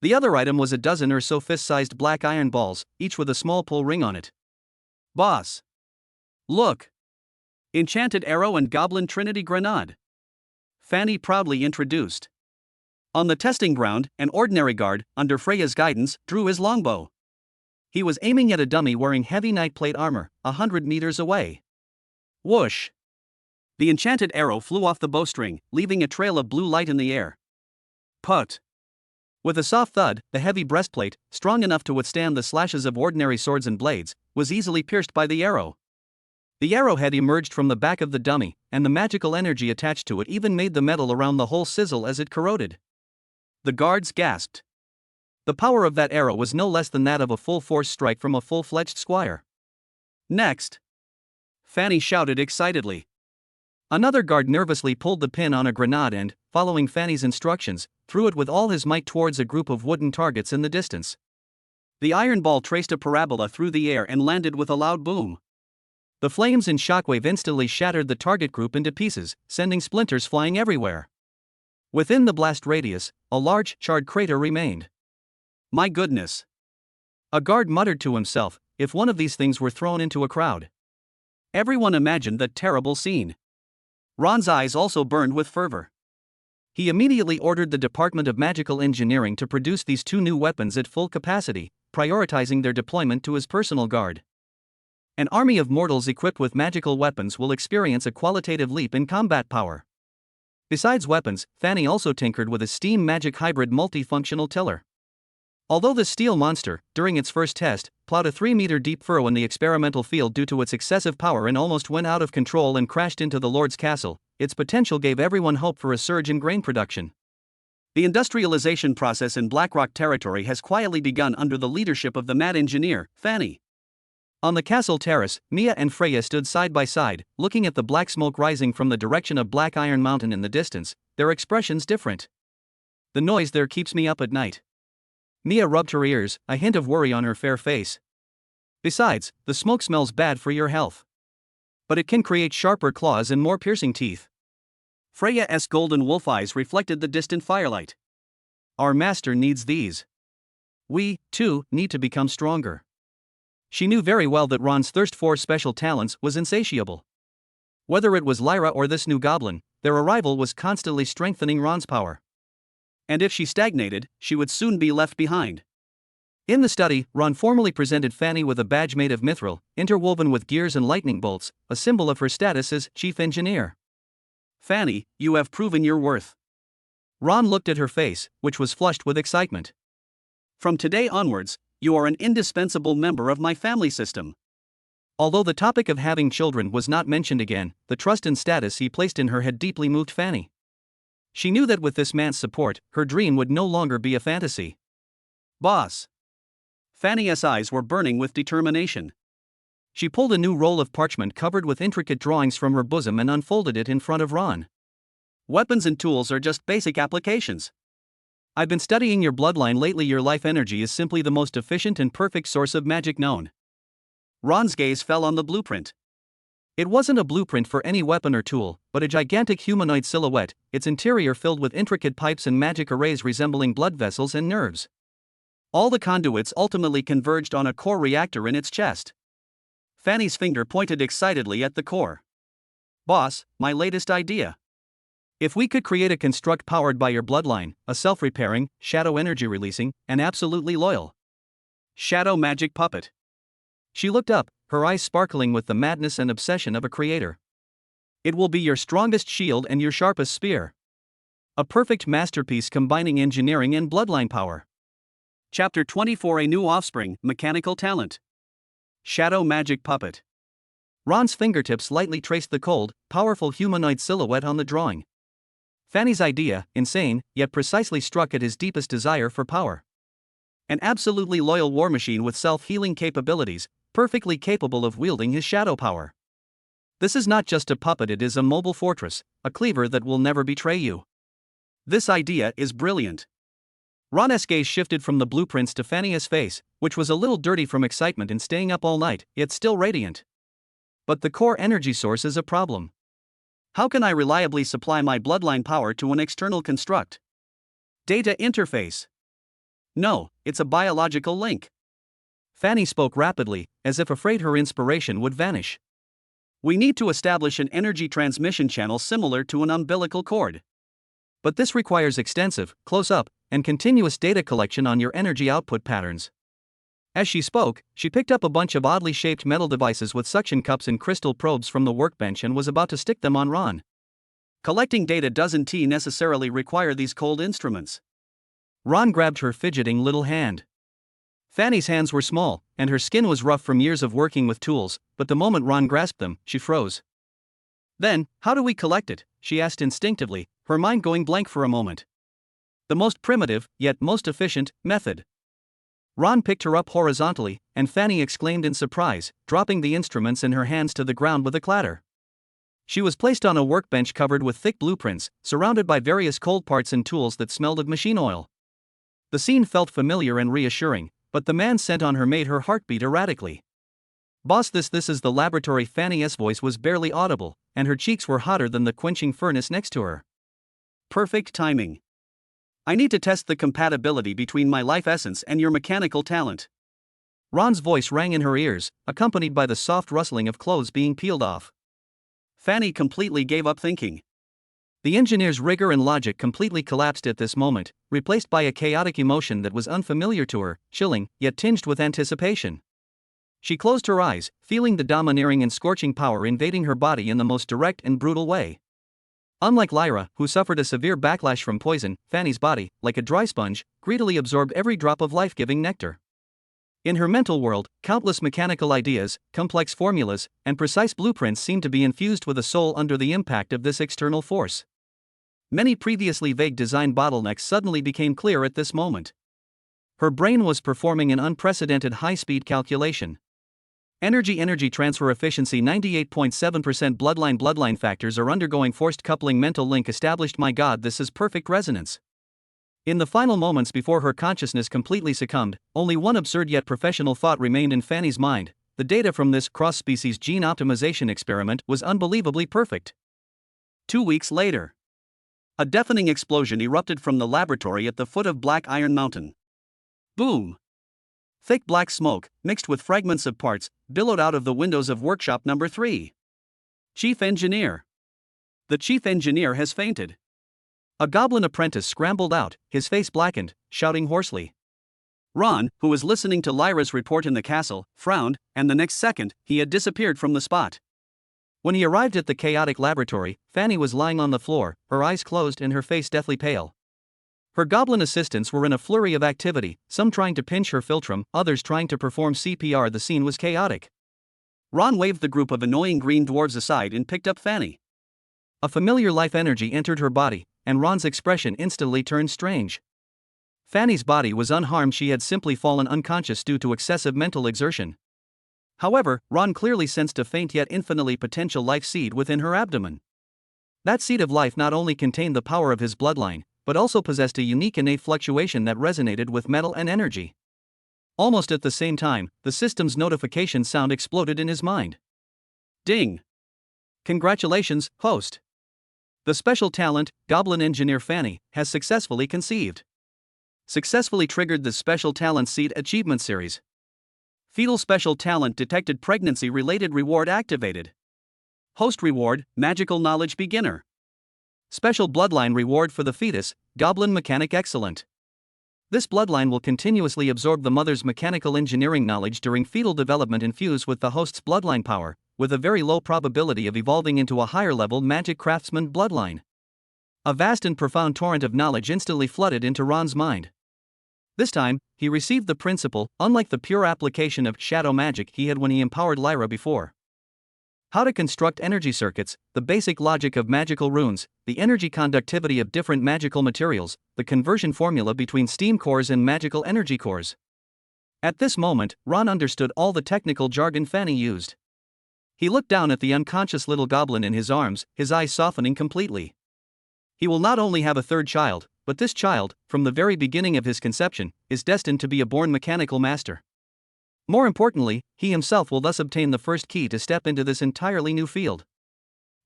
[SPEAKER 1] The other item was a dozen or so fist-sized black iron balls, each with a small pull ring on it. Boss. Look. Enchanted arrow and goblin trinity grenade. Fanny proudly introduced. On the testing ground, an ordinary guard, under Freya's guidance, drew his longbow. He was aiming at a dummy wearing heavy knightplate armor, 100 meters away. Whoosh! The enchanted arrow flew off the bowstring, leaving a trail of blue light in the air. Put! With a soft thud, the heavy breastplate, strong enough to withstand the slashes of ordinary swords and blades, was easily pierced by the arrow. The arrowhead emerged from the back of the dummy, and the magical energy attached to it even made the metal around the hole sizzle as it corroded. The guards gasped. The power of that arrow was no less than that of a full-force strike from a full-fledged squire. Next! Fanny shouted excitedly. Another guard nervously pulled the pin on a grenade and, following Fanny's instructions, threw it with all his might towards a group of wooden targets in the distance. The iron ball traced a parabola through the air and landed with a loud boom. The flames and shockwave instantly shattered the target group into pieces, sending splinters flying everywhere. Within the blast radius, a large, charred crater remained. My goodness! A guard muttered to himself, if one of these things were thrown into a crowd. Everyone imagined that terrible scene. Ron's eyes also burned with fervor. He immediately ordered the Department of Magical Engineering to produce these two new weapons at full capacity, prioritizing their deployment to his personal guard. An army of mortals equipped with magical weapons will experience a qualitative leap in combat power. Besides weapons, Fanny also tinkered with a steam magic hybrid multifunctional tiller. Although the steel monster, during its first test, plowed a 3-meter deep furrow in the experimental field due to its excessive power and almost went out of control and crashed into the Lord's castle, its potential gave everyone hope for a surge in grain production. The industrialization process in Blackrock territory has quietly begun under the leadership of the mad engineer, Fanny. On the castle terrace, Mia and Freya stood side by side, looking at the black smoke rising from the direction of Black Iron Mountain in the distance, their expressions different. The noise there keeps me up at night. Mia rubbed her ears, a hint of worry on her fair face. Besides, the smoke smells bad for your health. But it can create sharper claws and more piercing teeth. Freya's golden wolf eyes reflected the distant firelight. Our master needs these. We, too, need to become stronger. She knew very well that Ron's thirst for special talents was insatiable. Whether it was Lyra or this new goblin, their arrival was constantly strengthening Ron's power. And if she stagnated, she would soon be left behind. In the study, Ron formally presented Fanny with a badge made of mithril, interwoven with gears and lightning bolts, a symbol of her status as chief engineer. Fanny, you have proven your worth. Ron looked at her face, which was flushed with excitement. From today onwards, you are an indispensable member of my family system. Although the topic of having children was not mentioned again, the trust and status he placed in her had deeply moved Fanny. She knew that with this man's support, her dream would no longer be a fantasy. Boss! Fanny's eyes were burning with determination. She pulled a new roll of parchment covered with intricate drawings from her bosom and unfolded it in front of Ron. Weapons and tools are just basic applications. I've been studying your bloodline lately. Your life energy is simply the most efficient and perfect source of magic known. Ron's gaze fell on the blueprint. It wasn't a blueprint for any weapon or tool, but a gigantic humanoid silhouette, its interior filled with intricate pipes and magic arrays resembling blood vessels and nerves. All the conduits ultimately converged on a core reactor in its chest. Fanny's finger pointed excitedly at the core. Boss, my latest idea. If we could create a construct powered by your bloodline, a self-repairing, shadow energy releasing, and absolutely loyal shadow magic puppet. She looked up, her eyes sparkling with the madness and obsession of a creator. It will be your strongest shield and your sharpest spear. A perfect masterpiece combining engineering and bloodline power. Chapter 24: A New Offspring, Mechanical Talent. Shadow Magic Puppet. Ron's fingertips lightly traced the cold, powerful humanoid silhouette on the drawing. Fanny's idea, insane, yet precisely struck at his deepest desire for power. An absolutely loyal war machine with self-healing capabilities, perfectly capable of wielding his shadow power. This is not just a puppet, it is a mobile fortress, a cleaver that will never betray you. This idea is brilliant. Ron's gaze shifted from the blueprints to Fanny's face, which was a little dirty from excitement and staying up all night, yet still radiant. But the core energy source is a problem. How can I reliably supply my bloodline power to an external construct? Data interface. No, it's a biological link. Fanny spoke rapidly, as if afraid her inspiration would vanish. We need to establish an energy transmission channel similar to an umbilical cord. But this requires extensive, close-up, and continuous data collection on your energy output patterns. As she spoke, she picked up a bunch of oddly shaped metal devices with suction cups and crystal probes from the workbench and was about to stick them on Ron. Collecting data doesn't necessarily require these cold instruments. Ron grabbed her fidgeting little hand. Fanny's hands were small, and her skin was rough from years of working with tools, but the moment Ron grasped them, she froze. Then, how do we collect it? She asked instinctively, her mind going blank for a moment. The most primitive, yet most efficient, method. Ron picked her up horizontally, and Fanny exclaimed in surprise, dropping the instruments in her hands to the ground with a clatter. She was placed on a workbench covered with thick blueprints, surrounded by various cold parts and tools that smelled of machine oil. The scene felt familiar and reassuring, but the man sent on her made her heart beat erratically. Boss, this is the laboratory. Fanny's voice was barely audible, and her cheeks were hotter than the quenching furnace next to her. Perfect timing. I need to test the compatibility between my life essence and your mechanical talent. Ron's voice rang in her ears, accompanied by the soft rustling of clothes being peeled off. Fanny completely gave up thinking. The engineer's rigor and logic completely collapsed at this moment, replaced by a chaotic emotion that was unfamiliar to her, chilling, yet tinged with anticipation. She closed her eyes, feeling the domineering and scorching power invading her body in the most direct and brutal way. Unlike Lyra, who suffered a severe backlash from poison, Fanny's body, like a dry sponge, greedily absorbed every drop of life-giving nectar. In her mental world, countless mechanical ideas, complex formulas, and precise blueprints seemed to be infused with a soul under the impact of this external force. Many previously vague design bottlenecks suddenly became clear at this moment. Her brain was performing an unprecedented high-speed calculation. Energy transfer efficiency 98.7%. Bloodline factors are undergoing forced coupling. Mental link established. My God, this is perfect resonance. In the final moments before her consciousness completely succumbed, only one absurd yet professional thought remained in Fanny's mind: the data from this cross-species gene optimization experiment was unbelievably perfect. 2 weeks later, a deafening explosion erupted from the laboratory at the foot of Black Iron Mountain. Boom! Thick black smoke, mixed with fragments of parts, billowed out of the windows of workshop number 3. Chief Engineer. The chief engineer has fainted. A goblin apprentice scrambled out, his face blackened, shouting hoarsely. Ron, who was listening to Lyra's report in the castle, frowned, and the next second, he had disappeared from the spot. When he arrived at the chaotic laboratory, Fanny was lying on the floor, her eyes closed and her face deathly pale. Her goblin assistants were in a flurry of activity, some trying to pinch her philtrum, others trying to perform CPR. The scene was chaotic. Ron waved the group of annoying green dwarves aside and picked up Fanny. A familiar life energy entered her body, and Ron's expression instantly turned strange. Fanny's body was unharmed, she had simply fallen unconscious due to excessive mental exertion. However, Ron clearly sensed a faint yet infinitely potential life seed within her abdomen. That seed of life not only contained the power of his bloodline, but also possessed a unique innate fluctuation that resonated with metal and energy. Almost at the same time, the system's notification sound exploded in his mind. Ding! Congratulations, host! The special talent, Goblin Engineer Fanny, has successfully conceived. Successfully triggered the Special Talent Seed Achievement Series. Fetal Special Talent detected. Pregnancy-related reward activated. Host reward, Magical Knowledge Beginner. Special bloodline reward for the fetus, Goblin Mechanic Excellent. This bloodline will continuously absorb the mother's mechanical engineering knowledge during fetal development, infused with the host's bloodline power, with a very low probability of evolving into a higher-level magic craftsman bloodline. A vast and profound torrent of knowledge instantly flooded into Ron's mind. This time, he received the principle, unlike the pure application of shadow magic he had when he empowered Lyra before. How to construct energy circuits, the basic logic of magical runes, the energy conductivity of different magical materials, the conversion formula between steam cores and magical energy cores. At this moment, Ron understood all the technical jargon Fanny used. He looked down at the unconscious little goblin in his arms, his eyes softening completely. He will not only have a third child, but this child, from the very beginning of his conception, is destined to be a born mechanical master. More importantly, he himself will thus obtain the first key to step into this entirely new field.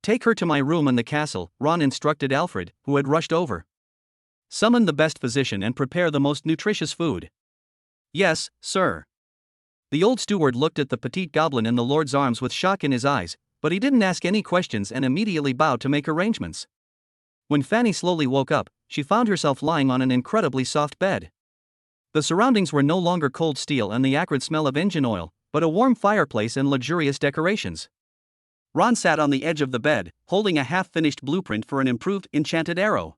[SPEAKER 1] Take her to my room in the castle, Ron instructed Alfred, who had rushed over. Summon the best physician and prepare the most nutritious food. Yes, sir. The old steward looked at the petite goblin in the lord's arms with shock in his eyes, but he didn't ask any questions and immediately bowed to make arrangements. When Fanny slowly woke up, she found herself lying on an incredibly soft bed. The surroundings were no longer cold steel and the acrid smell of engine oil, but a warm fireplace and luxurious decorations. Ron sat on the edge of the bed, holding a half-finished blueprint for an improved, enchanted arrow.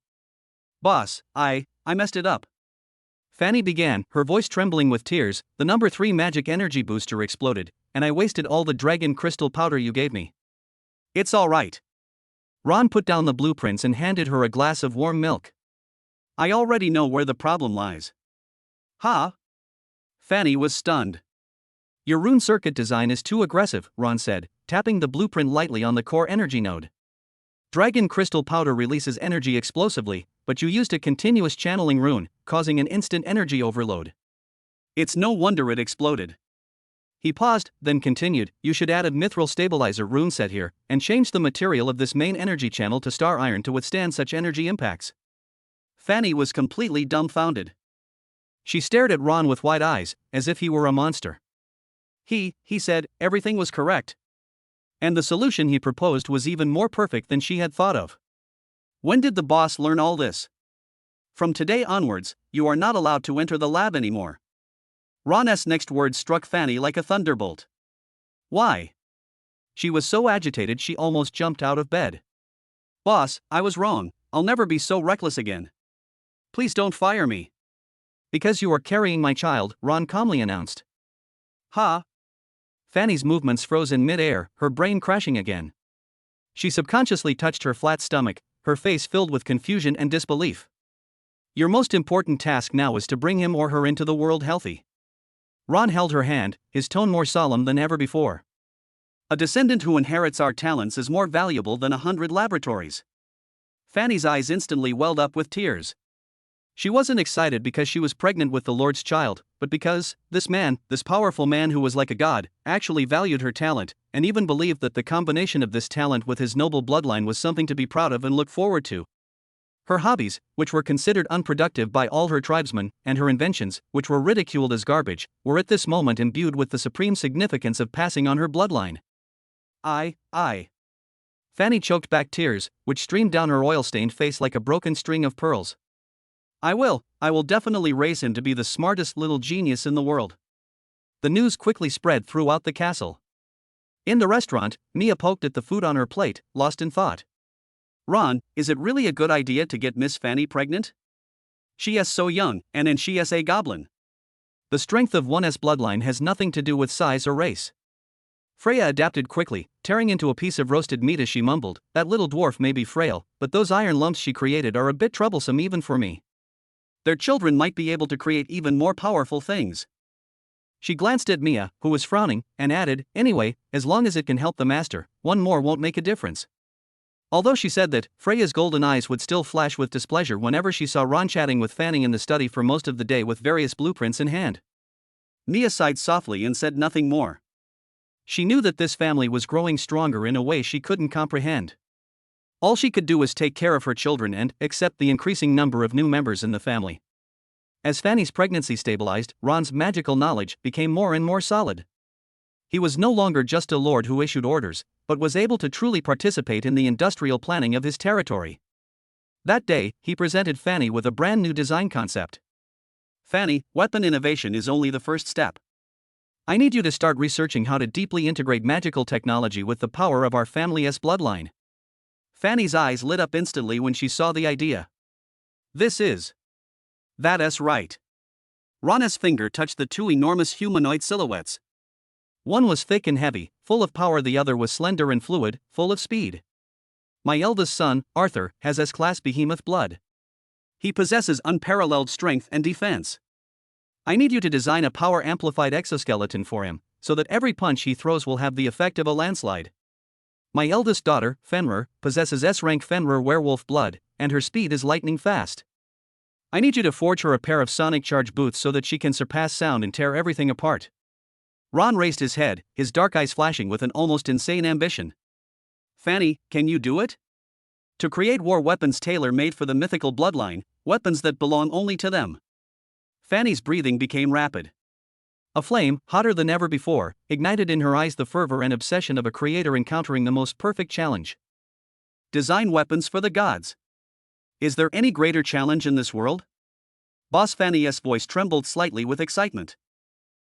[SPEAKER 1] Boss, I messed it up. Fanny began, her voice trembling with tears. The number 3 magic energy booster exploded, and I wasted all the dragon crystal powder you gave me. It's alright. Ron put down the blueprints and handed her a glass of warm milk. I already know where the problem lies. Huh? Fanny was stunned. Your rune circuit design is too aggressive, Ron said, tapping the blueprint lightly on the core energy node. Dragon crystal powder releases energy explosively, but you used a continuous channeling rune, causing an instant energy overload. It's no wonder it exploded. He paused, then continued, you should add a mithril stabilizer rune set here, and change the material of this main energy channel to star iron to withstand such energy impacts. Fanny was completely dumbfounded. She stared at Ron with wide eyes, as if he were a monster. He said, everything was correct. And the solution he proposed was even more perfect than she had thought of. When did the boss learn all this? From today onwards, you are not allowed to enter the lab anymore. Ron's next words struck Fanny like a thunderbolt. Why? She was so agitated she almost jumped out of bed. Boss, I was wrong, I'll never be so reckless again. Please don't fire me. Because you are carrying my child, Ron calmly announced. Ha! Fanny's movements froze in mid-air, her brain crashing again. She subconsciously touched her flat stomach, her face filled with confusion and disbelief. Your most important task now is to bring him or her into the world healthy. Ron held her hand, his tone more solemn than ever before. A descendant who inherits our talents is more valuable than 100 laboratories. Fanny's eyes instantly welled up with tears. She wasn't excited because she was pregnant with the Lord's child, but because this man, this powerful man who was like a god, actually valued her talent, and even believed that the combination of this talent with his noble bloodline was something to be proud of and look forward to. Her hobbies, which were considered unproductive by all her tribesmen, and her inventions, which were ridiculed as garbage, were at this moment imbued with the supreme significance of passing on her bloodline. I. Fanny choked back tears, which streamed down her oil-stained face like a broken string of pearls. I will definitely raise him to be the smartest little genius in the world. The news quickly spread throughout the castle. In the restaurant, Mia poked at the food on her plate, lost in thought. Ron, is it really a good idea to get Miss Fanny pregnant? She is so young, and she is a goblin. The strength of one's bloodline has nothing to do with size or race. Freya adapted quickly, tearing into a piece of roasted meat as she mumbled, that little dwarf may be frail, but those iron lumps she created are a bit troublesome even for me. Their children might be able to create even more powerful things. She glanced at Mia, who was frowning, and added, anyway, as long as it can help the master, one more won't make a difference. Although she said that, Freya's golden eyes would still flash with displeasure whenever she saw Ron chatting with Fanny in the study for most of the day with various blueprints in hand. Mia sighed softly and said nothing more. She knew that this family was growing stronger in a way she couldn't comprehend. All she could do was take care of her children and accept the increasing number of new members in the family. As Fanny's pregnancy stabilized, Ron's magical knowledge became more and more solid. He was no longer just a lord who issued orders, but was able to truly participate in the industrial planning of his territory. That day, he presented Fanny with a brand new design concept. Fanny, weapon innovation is only the first step. I need you to start researching how to deeply integrate magical technology with the power of our family's bloodline. Fanny's eyes lit up instantly when she saw the idea. That's right. Ron's finger touched the two enormous humanoid silhouettes. One was thick and heavy, full of power, the other was slender and fluid, full of speed. My eldest son, Arthur, has S-class behemoth blood. He possesses unparalleled strength and defense. I need you to design a power-amplified exoskeleton for him, so that every punch he throws will have the effect of a landslide. My eldest daughter, Fenrir, possesses S-rank Fenrir werewolf blood, and her speed is lightning fast. I need you to forge her a pair of sonic charge boots so that she can surpass sound and tear everything apart. Ron raised his head, his dark eyes flashing with an almost insane ambition. Fanny, can you do it? To create war weapons tailor-made for the mythical bloodline, weapons that belong only to them. Fanny's breathing became rapid. A flame, hotter than ever before, ignited in her eyes the fervor and obsession of a creator encountering the most perfect challenge. Design weapons for the gods. Is there any greater challenge in this world? Boss Fanny's voice trembled slightly with excitement.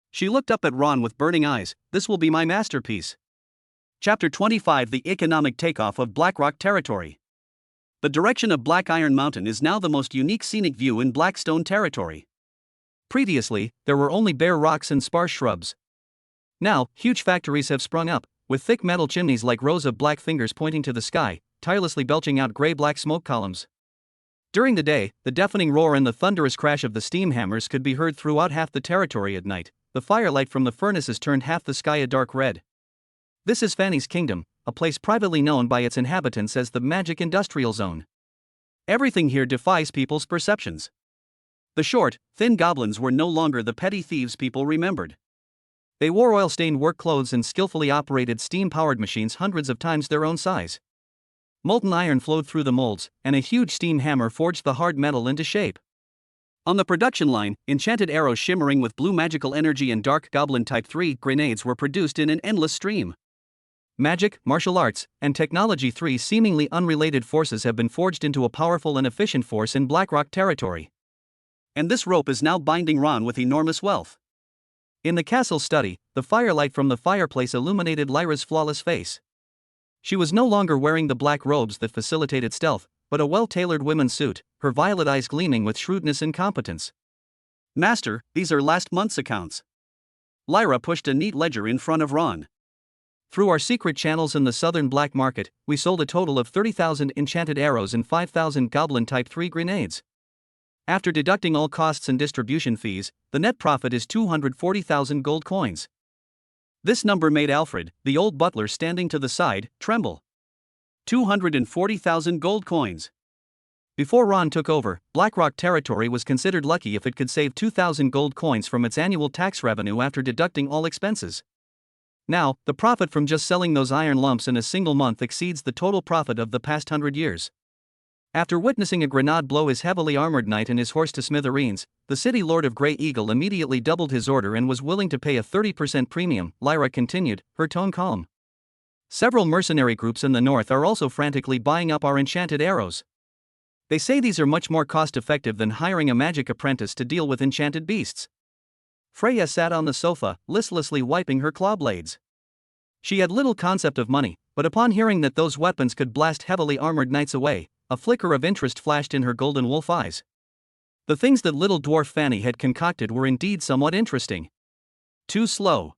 [SPEAKER 1] She looked up at Ron with burning eyes. This will be my masterpiece. Chapter 25: The Economic Takeoff of Blackrock Territory. The direction of Black Iron Mountain is now the most unique scenic view in Blackstone territory. Previously, there were only bare rocks and sparse shrubs. Now, huge factories have sprung up, with thick metal chimneys like rows of black fingers pointing to the sky, tirelessly belching out gray-black smoke columns. During the day, the deafening roar and the thunderous crash of the steam hammers could be heard throughout half the territory. At night, the firelight from the furnaces turned half the sky a dark red. This is Fanny's Kingdom, a place privately known by its inhabitants as the Magic Industrial Zone. Everything here defies people's perceptions. The short, thin goblins were no longer the petty thieves people remembered. They wore oil-stained work clothes and skillfully operated steam-powered machines hundreds of times their own size. Molten iron flowed through the molds, and a huge steam hammer forged the hard metal into shape. On the production line, enchanted arrows shimmering with blue magical energy and dark Goblin Type 3 grenades were produced in an endless stream. Magic, martial arts, and technology, three seemingly unrelated forces, have been forged into a powerful and efficient force in Blackrock territory. And this rope is now binding Ron with enormous wealth. In the castle study, the firelight from the fireplace illuminated Lyra's flawless face. She was no longer wearing the black robes that facilitated stealth, but a well-tailored women's suit, her violet eyes gleaming with shrewdness and competence. "Master, these are last month's accounts." Lyra pushed a neat ledger in front of Ron. "Through our secret channels in the southern black market, we sold a total of 30,000 enchanted arrows and 5,000 Goblin Type 3 grenades. After deducting all costs and distribution fees, the net profit is 240,000 gold coins." This number made Alfred, the old butler standing to the side, tremble. 240,000 gold coins. Before Ron took over, Blackrock territory was considered lucky if it could save 2,000 gold coins from its annual tax revenue after deducting all expenses. Now, the profit from just selling those iron lumps in a single month exceeds the total profit of the past 100 years. After witnessing a grenade blow his heavily armored knight and his horse to smithereens, the city lord of Grey Eagle immediately doubled his order and was willing to pay a 30% premium, Lyra continued, her tone calm. "Several mercenary groups in the north are also frantically buying up our enchanted arrows. They say these are much more cost-effective than hiring a magic apprentice to deal with enchanted beasts." Freya sat on the sofa, listlessly wiping her claw blades. She had little concept of money, but upon hearing that those weapons could blast heavily armored knights away, a flicker of interest flashed in her golden wolf eyes. The things that little dwarf Fanny had concocted were indeed somewhat interesting. Too slow.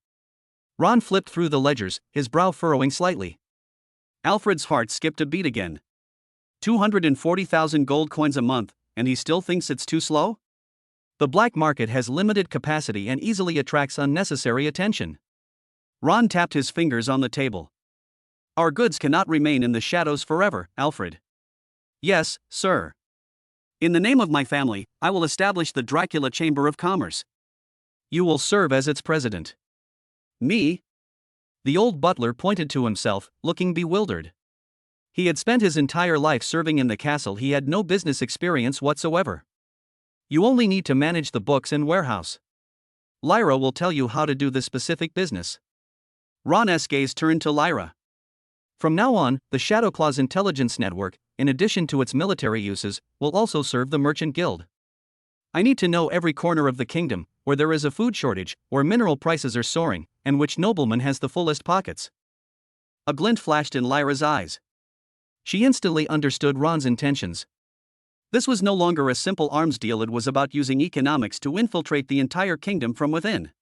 [SPEAKER 1] Ron flipped through the ledgers, his brow furrowing slightly. Alfred's heart skipped a beat again. 240,000 gold coins a month, and he still thinks it's too slow? The black market has limited capacity and easily attracts unnecessary attention. Ron tapped his fingers on the table. "Our goods cannot remain in the shadows forever, Alfred." "Yes, sir. In the name of my family, I will establish the Dracula Chamber of Commerce." "You will serve as its president." "Me?" The old butler pointed to himself, looking bewildered. He had spent his entire life serving in the castle. He had no business experience whatsoever. "You only need to manage the books and warehouse. Lyra will tell you how to do this specific business." Ron's gaze turned to Lyra. "From now on, the Shadowclaw's intelligence network, in addition to its military uses, will also serve the Merchant Guild. I need to know every corner of the kingdom, where there is a food shortage, where mineral prices are soaring, and which nobleman has the fullest pockets." A glint flashed in Lyra's eyes. She instantly understood Ron's intentions. This was no longer a simple arms deal, it was about using economics to infiltrate the entire kingdom from within.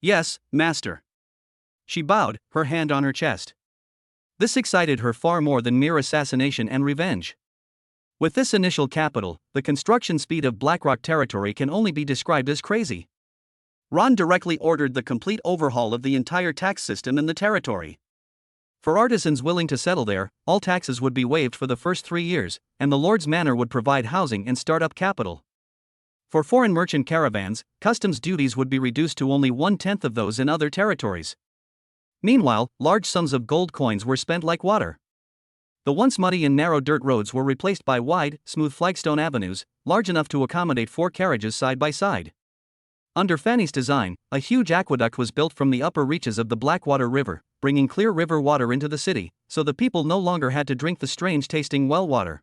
[SPEAKER 1] "Yes, master." She bowed, her hand on her chest. This excited her far more than mere assassination and revenge. With this initial capital, the construction speed of Blackrock territory can only be described as crazy. Ron directly ordered the complete overhaul of the entire tax system in the territory. For artisans willing to settle there, all taxes would be waived for the first 3 years, and the Lord's Manor would provide housing and start-up capital. For foreign merchant caravans, customs duties would be reduced to only 1/10 of those in other territories. Meanwhile, large sums of gold coins were spent like water. The once muddy and narrow dirt roads were replaced by wide, smooth flagstone avenues, large enough to accommodate 4 carriages side by side. Under Fanny's design, a huge aqueduct was built from the upper reaches of the Blackwater River, bringing clear river water into the city, so the people no longer had to drink the strange-tasting well water.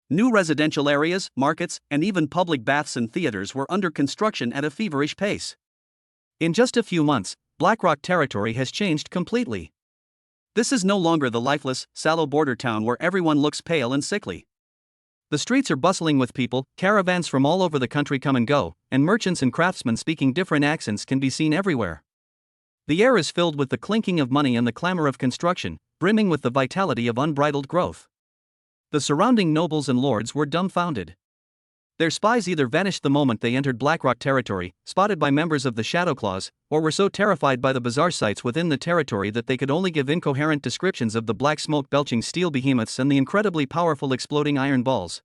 [SPEAKER 1] New residential areas, markets, and even public baths and theaters were under construction at a feverish pace. In just a few months, Blackrock territory has changed completely. This is no longer the lifeless, sallow border town where everyone looks pale and sickly. The streets are bustling with people, caravans from all over the country come and go, and merchants and craftsmen speaking different accents can be seen everywhere. The air is filled with the clinking of money and the clamor of construction, brimming with the vitality of unbridled growth. The surrounding nobles and lords were dumbfounded. Their spies either vanished the moment they entered Blackrock territory, spotted by members of the Shadow Claws, or were so terrified by the bizarre sights within the territory that they could only give incoherent descriptions of the black smoke-belching steel behemoths and the incredibly powerful exploding iron balls.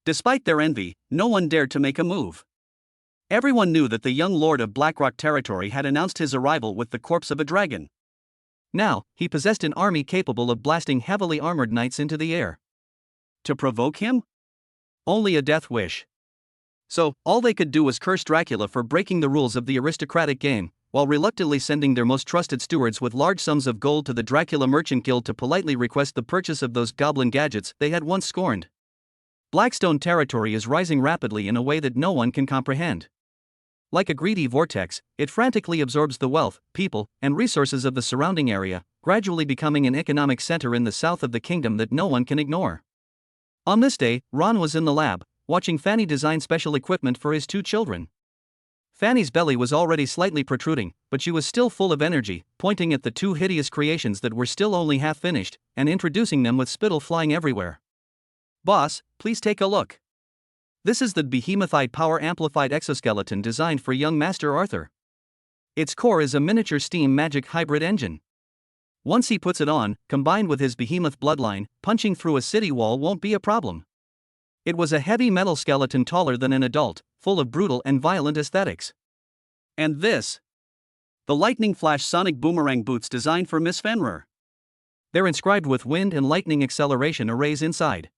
[SPEAKER 1] Despite their envy, no one dared to make a move. Everyone knew that the young lord of Blackrock territory had announced his arrival with the corpse of a dragon. Now, he possessed an army capable of blasting heavily armored knights into the air. To provoke him? Only a death wish. So, all they could do was curse Dracula for breaking the rules of the aristocratic game, while reluctantly sending their most trusted stewards with large sums of gold to the Dracula Merchant Guild to politely request the purchase of those goblin gadgets they had once scorned. Blackstone territory is rising rapidly in a way that no one can comprehend. Like a greedy vortex, it frantically absorbs the wealth, people, and resources of the surrounding area, gradually becoming an economic center in the south of the kingdom that no one can ignore. On this day, Ron was in the lab, watching Fanny design special equipment for his 2 children. Fanny's belly was already slightly protruding, but she was still full of energy, pointing at the 2 hideous creations that were still only half finished, and introducing them with spittle flying everywhere. "Boss, please take a look. This is the behemoth-eyed power-amplified exoskeleton designed for young Master Arthur. Its core is a miniature steam magic hybrid engine. Once he puts it on, combined with his behemoth bloodline, punching through a city wall won't be a problem." It was a heavy metal skeleton taller than an adult, full of brutal and violent aesthetics. And this? The lightning flash sonic boomerang boots designed for Miss Fenrir. They're inscribed with wind and lightning acceleration arrays inside.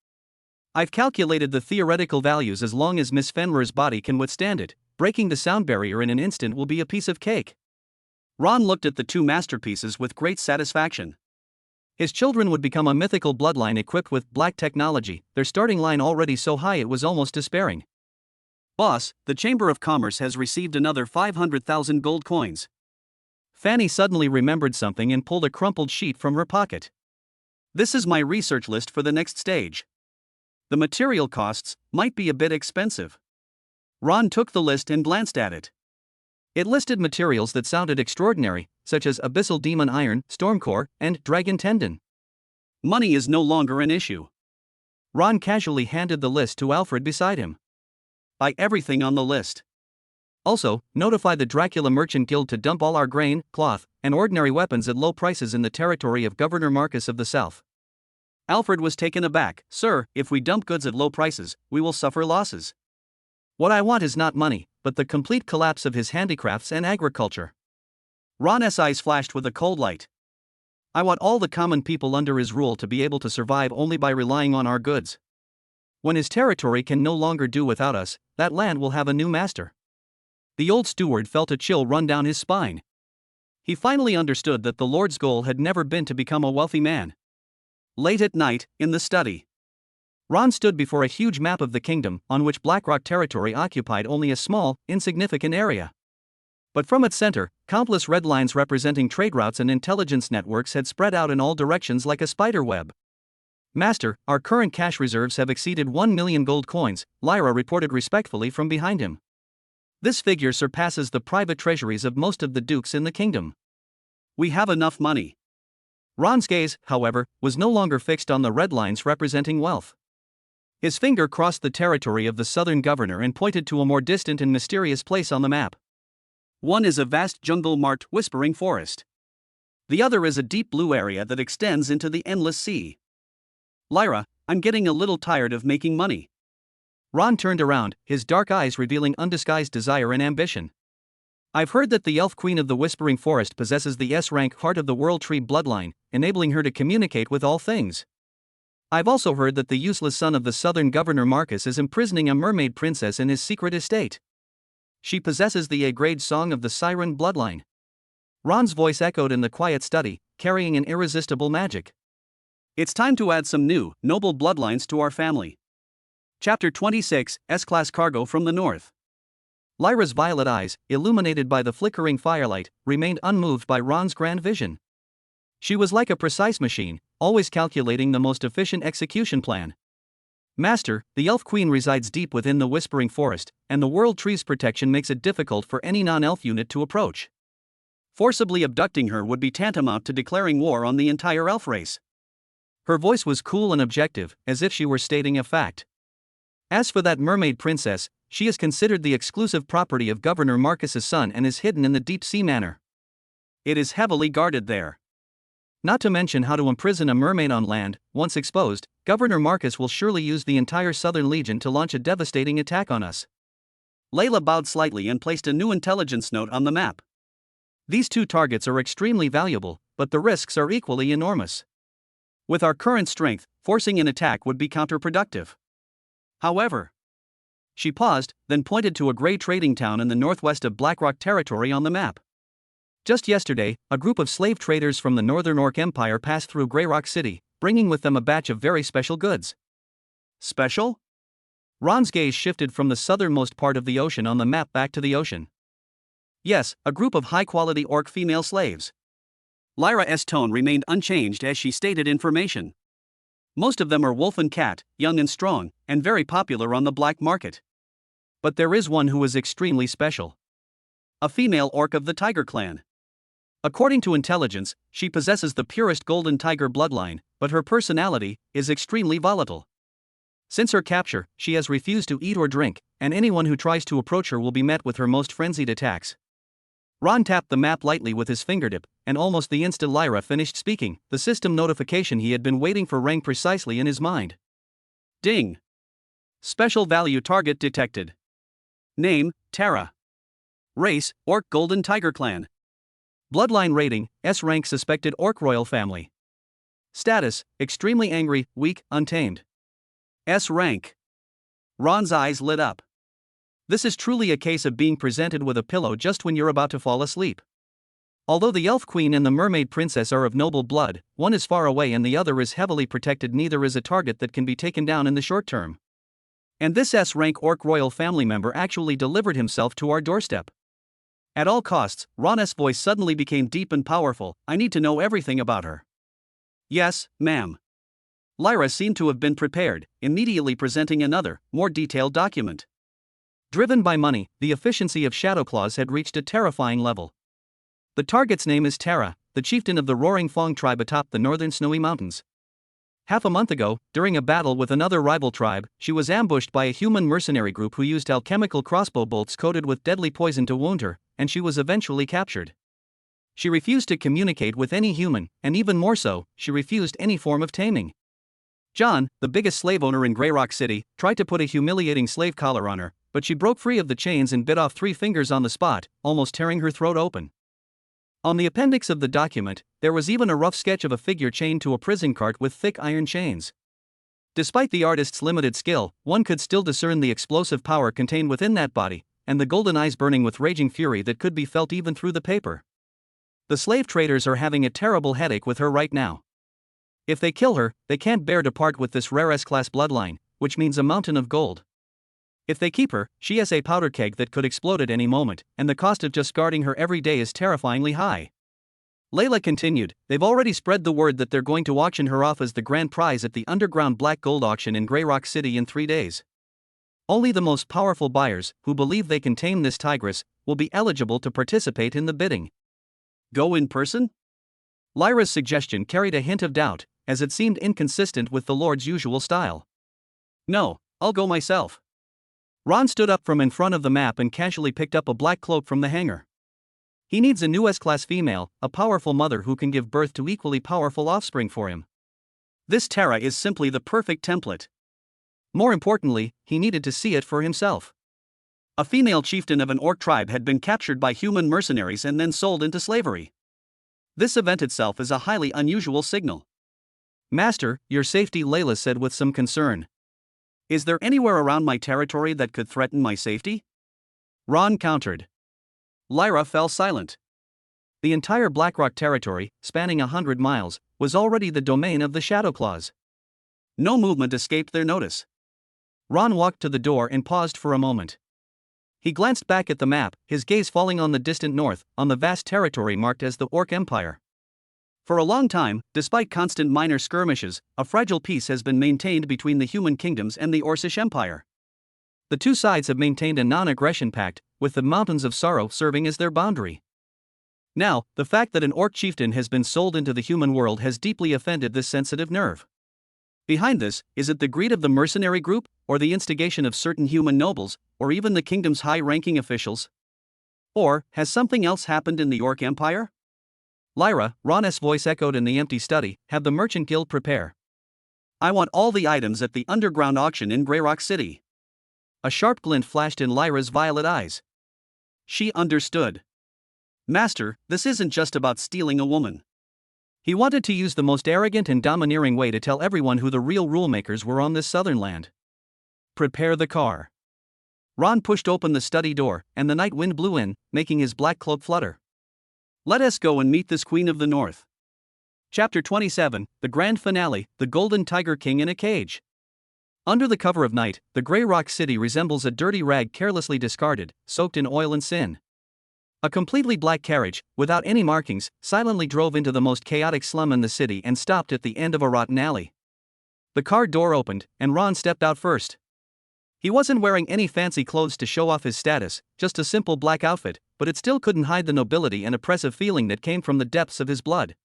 [SPEAKER 1] I've calculated the theoretical values as long as Miss Fenrir's body can withstand it. Breaking the sound barrier in an instant will be a piece of cake. Ron looked at the 2 masterpieces with great satisfaction. His children would become a mythical bloodline equipped with black technology, their starting line already so high it was almost despairing. "Boss, the Chamber of Commerce has received another 500,000 gold coins." Fanny suddenly remembered something and pulled a crumpled sheet from her pocket. "This is my research list for the next stage. The material costs might be a bit expensive." Ron took the list and glanced at it. It listed materials that sounded extraordinary, such as abyssal demon iron, stormcore, and dragon tendon. Money is no longer an issue. Ron casually handed the list to Alfred beside him. "Buy everything on the list. Also, notify the Dracula Merchant Guild to dump all our grain, cloth, and ordinary weapons at low prices in the territory of Governor Marcus of the South." Alfred was taken aback. "Sir, if we dump goods at low prices, we will suffer losses. What I want is not money, but the complete collapse of his handicrafts and agriculture." Ron's eyes flashed with a cold light. "I want all the common people under his rule to be able to survive only by relying on our goods. When his territory can no longer do without us, that land will have a new master." The old steward felt a chill run down his spine. He finally understood that the Lord's goal had never been to become a wealthy man. Late at night, in the study, Ron stood before a huge map of the kingdom, on which Blackrock territory occupied only a small, insignificant area. But from its center, countless red lines representing trade routes and intelligence networks had spread out in all directions like a spider web. "Master, our current cash reserves have exceeded 1 million gold coins," Lyra reported respectfully from behind him. "This figure surpasses the private treasuries of most of the dukes in the kingdom. We have enough money." Ron's gaze, however, was no longer fixed on the red lines representing wealth. His finger crossed the territory of the southern governor and pointed to a more distant and mysterious place on the map. "One is a vast jungle-marked whispering forest. The other is a deep blue area that extends into the endless sea. Lyra, I'm getting a little tired of making money." Ron turned around, his dark eyes revealing undisguised desire and ambition. "I've heard that the elf queen of the Whispering Forest possesses the S-rank Heart of the World Tree bloodline, enabling her to communicate with all things. I've also heard that the useless son of the southern governor Marcus is imprisoning a mermaid princess in his secret estate. She possesses the A-grade song of the Siren bloodline." Ron's voice echoed in the quiet study, carrying an irresistible magic. "It's time to add some new, noble bloodlines to our family." Chapter 26, S-Class Cargo from the North. Lyra's violet eyes, illuminated by the flickering firelight, remained unmoved by Ron's grand vision. She was like a precise machine, always calculating the most efficient execution plan. Master, the Elf Queen resides deep within the Whispering Forest, and the World Tree's protection makes it difficult for any non-elf unit to approach. Forcibly abducting her would be tantamount to declaring war on the entire elf race. Her voice was cool and objective, as if she were stating a fact. As for that mermaid princess, she is considered the exclusive property of Governor Marcus's son and is hidden in the Deep Sea Manor. It is heavily guarded there. Not to mention how to imprison a mermaid on land. Once exposed, Governor Marcus will surely use the entire Southern Legion to launch a devastating attack on us. Layla bowed slightly and placed a new intelligence note on the map. These two targets are extremely valuable, but the risks are equally enormous. With our current strength, forcing an attack would be counterproductive. However, she paused, then pointed to a gray trading town in the northwest of Blackrock territory on the map. Just yesterday, a group of slave traders from the Northern Orc Empire passed through Greyrock City, bringing with them a batch of very special goods. Special? Ron's gaze shifted from the southernmost part of the ocean on the map back to the ocean. Yes, a group of high-quality orc female slaves. Lyra's tone remained unchanged as she stated information. Most of them are wolf and cat, young and strong, and very popular on the black market. But there is one who is extremely special. A female orc of the Tiger clan. According to intelligence, she possesses the purest golden tiger bloodline, but her personality is extremely volatile. Since her capture, she has refused to eat or drink, and anyone who tries to approach her will be met with her most frenzied attacks. Ron tapped the map lightly with his fingertip, and almost the instant Lyra finished speaking, the system notification he had been waiting for rang precisely in his mind. Ding! Special value target detected. Name, Terra. Race, Orc Golden Tiger Clan. Bloodline rating, S rank suspected Orc royal family. Status, extremely angry, weak, untamed. S rank. Ron's eyes lit up. This is truly a case of being presented with a pillow just when you're about to fall asleep. Although the Elf Queen and the Mermaid Princess are of noble blood, one is far away and the other is heavily protected. Neither is a target that can be taken down in the short term. And this S-rank Orc royal family member actually delivered himself to our doorstep. At all costs, Ron's voice suddenly became deep and powerful. I need to know everything about her. Yes, ma'am. Lyra seemed to have been prepared, immediately presenting another, more detailed document. Driven by money, the efficiency of Shadowclaws had reached a terrifying level. The target's name is Terra, the chieftain of the Roaring Fong tribe atop the northern snowy mountains. Half a month ago, during a battle with another rival tribe, she was ambushed by a human mercenary group who used alchemical crossbow bolts coated with deadly poison to wound her, and she was eventually captured. She refused to communicate with any human, and even more so, she refused any form of taming. John, the biggest slave owner in Greyrock City, tried to put a humiliating slave collar on her, but she broke free of the chains and bit off 3 fingers on the spot, almost tearing her throat open. On the appendix of the document, there was even a rough sketch of a figure chained to a prison cart with thick iron chains. Despite the artist's limited skill, one could still discern the explosive power contained within that body, and the golden eyes burning with raging fury that could be felt even through the paper. The slave traders are having a terrible headache with her right now. If they kill her, they can't bear to part with this rare S-class bloodline, which means a mountain of gold. If they keep her, she has a powder keg that could explode at any moment, and the cost of just guarding her every day is terrifyingly high. Layla continued, they've already spread the word that they're going to auction her off as the grand prize at the underground black gold auction in Greyrock City in 3 days. Only the most powerful buyers, who believe they can tame this tigress, will be eligible to participate in the bidding. Go in person? Lyra's suggestion carried a hint of doubt, as it seemed inconsistent with the Lord's usual style. No, I'll go myself. Ron stood up from in front of the map and casually picked up a black cloak from the hanger. He needs a new S-class female, a powerful mother who can give birth to equally powerful offspring for him. This Terra is simply the perfect template. More importantly, he needed to see it for himself. A female chieftain of an orc tribe had been captured by human mercenaries and then sold into slavery. This event itself is a highly unusual signal. Master, your safety, Layla said with some concern. Is there anywhere around my territory that could threaten my safety? Ron countered. Lyra fell silent. The entire Blackrock territory, spanning 100 miles, was already the domain of the Shadowclaws. No movement escaped their notice. Ron walked to the door and paused for a moment. He glanced back at the map, his gaze falling on the distant north, on the vast territory marked as the Orc Empire. For a long time, despite constant minor skirmishes, a fragile peace has been maintained between the human kingdoms and the Orcish Empire. The two sides have maintained a non-aggression pact, with the Mountains of Sorrow serving as their boundary. Now, the fact that an orc chieftain has been sold into the human world has deeply offended this sensitive nerve. Behind this, is it the greed of the mercenary group, or the instigation of certain human nobles, or even the kingdom's high-ranking officials? Or, has something else happened in the Orc Empire? Lyra, Ron's voice echoed in the empty study, have the Merchant Guild prepare. I want all the items at the underground auction in Greyrock City. A sharp glint flashed in Lyra's violet eyes. She understood. Master, this isn't just about stealing a woman. He wanted to use the most arrogant and domineering way to tell everyone who the real rulemakers were on this southern land. Prepare the car. Ron pushed open the study door, and the night wind blew in, making his black cloak flutter. Let us go and meet this Queen of the North. Chapter 27, the Grand Finale, the Golden Tiger King in a Cage. Under the cover of night, the Greyrock City resembles a dirty rag carelessly discarded, soaked in oil and sin. A completely black carriage, without any markings, silently drove into the most chaotic slum in the city and stopped at the end of a rotten alley. The car door opened, and Ron stepped out first. He wasn't wearing any fancy clothes to show off his status, just a simple black outfit, but it still couldn't hide the nobility and oppressive feeling that came from the depths of his blood.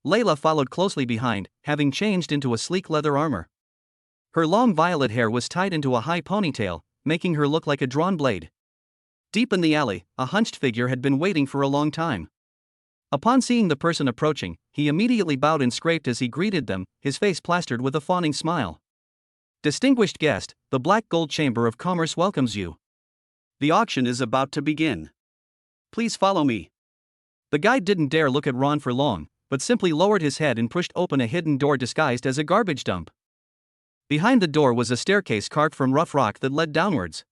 [SPEAKER 1] Layla followed closely behind, having changed into a sleek leather armor. Her long violet hair was tied into a high ponytail, making her look like a drawn blade. Deep in the alley, a hunched figure had been waiting for a long time. Upon seeing the person approaching, he immediately bowed and scraped as he greeted them, his face plastered with a fawning smile. Distinguished guest, the Black Gold Chamber of Commerce welcomes you. The auction is about to begin. Please follow me. The guide didn't dare look at Ron for long, but simply lowered his head and pushed open a hidden door disguised as a garbage dump. Behind the door was a staircase carved from rough rock that led downwards.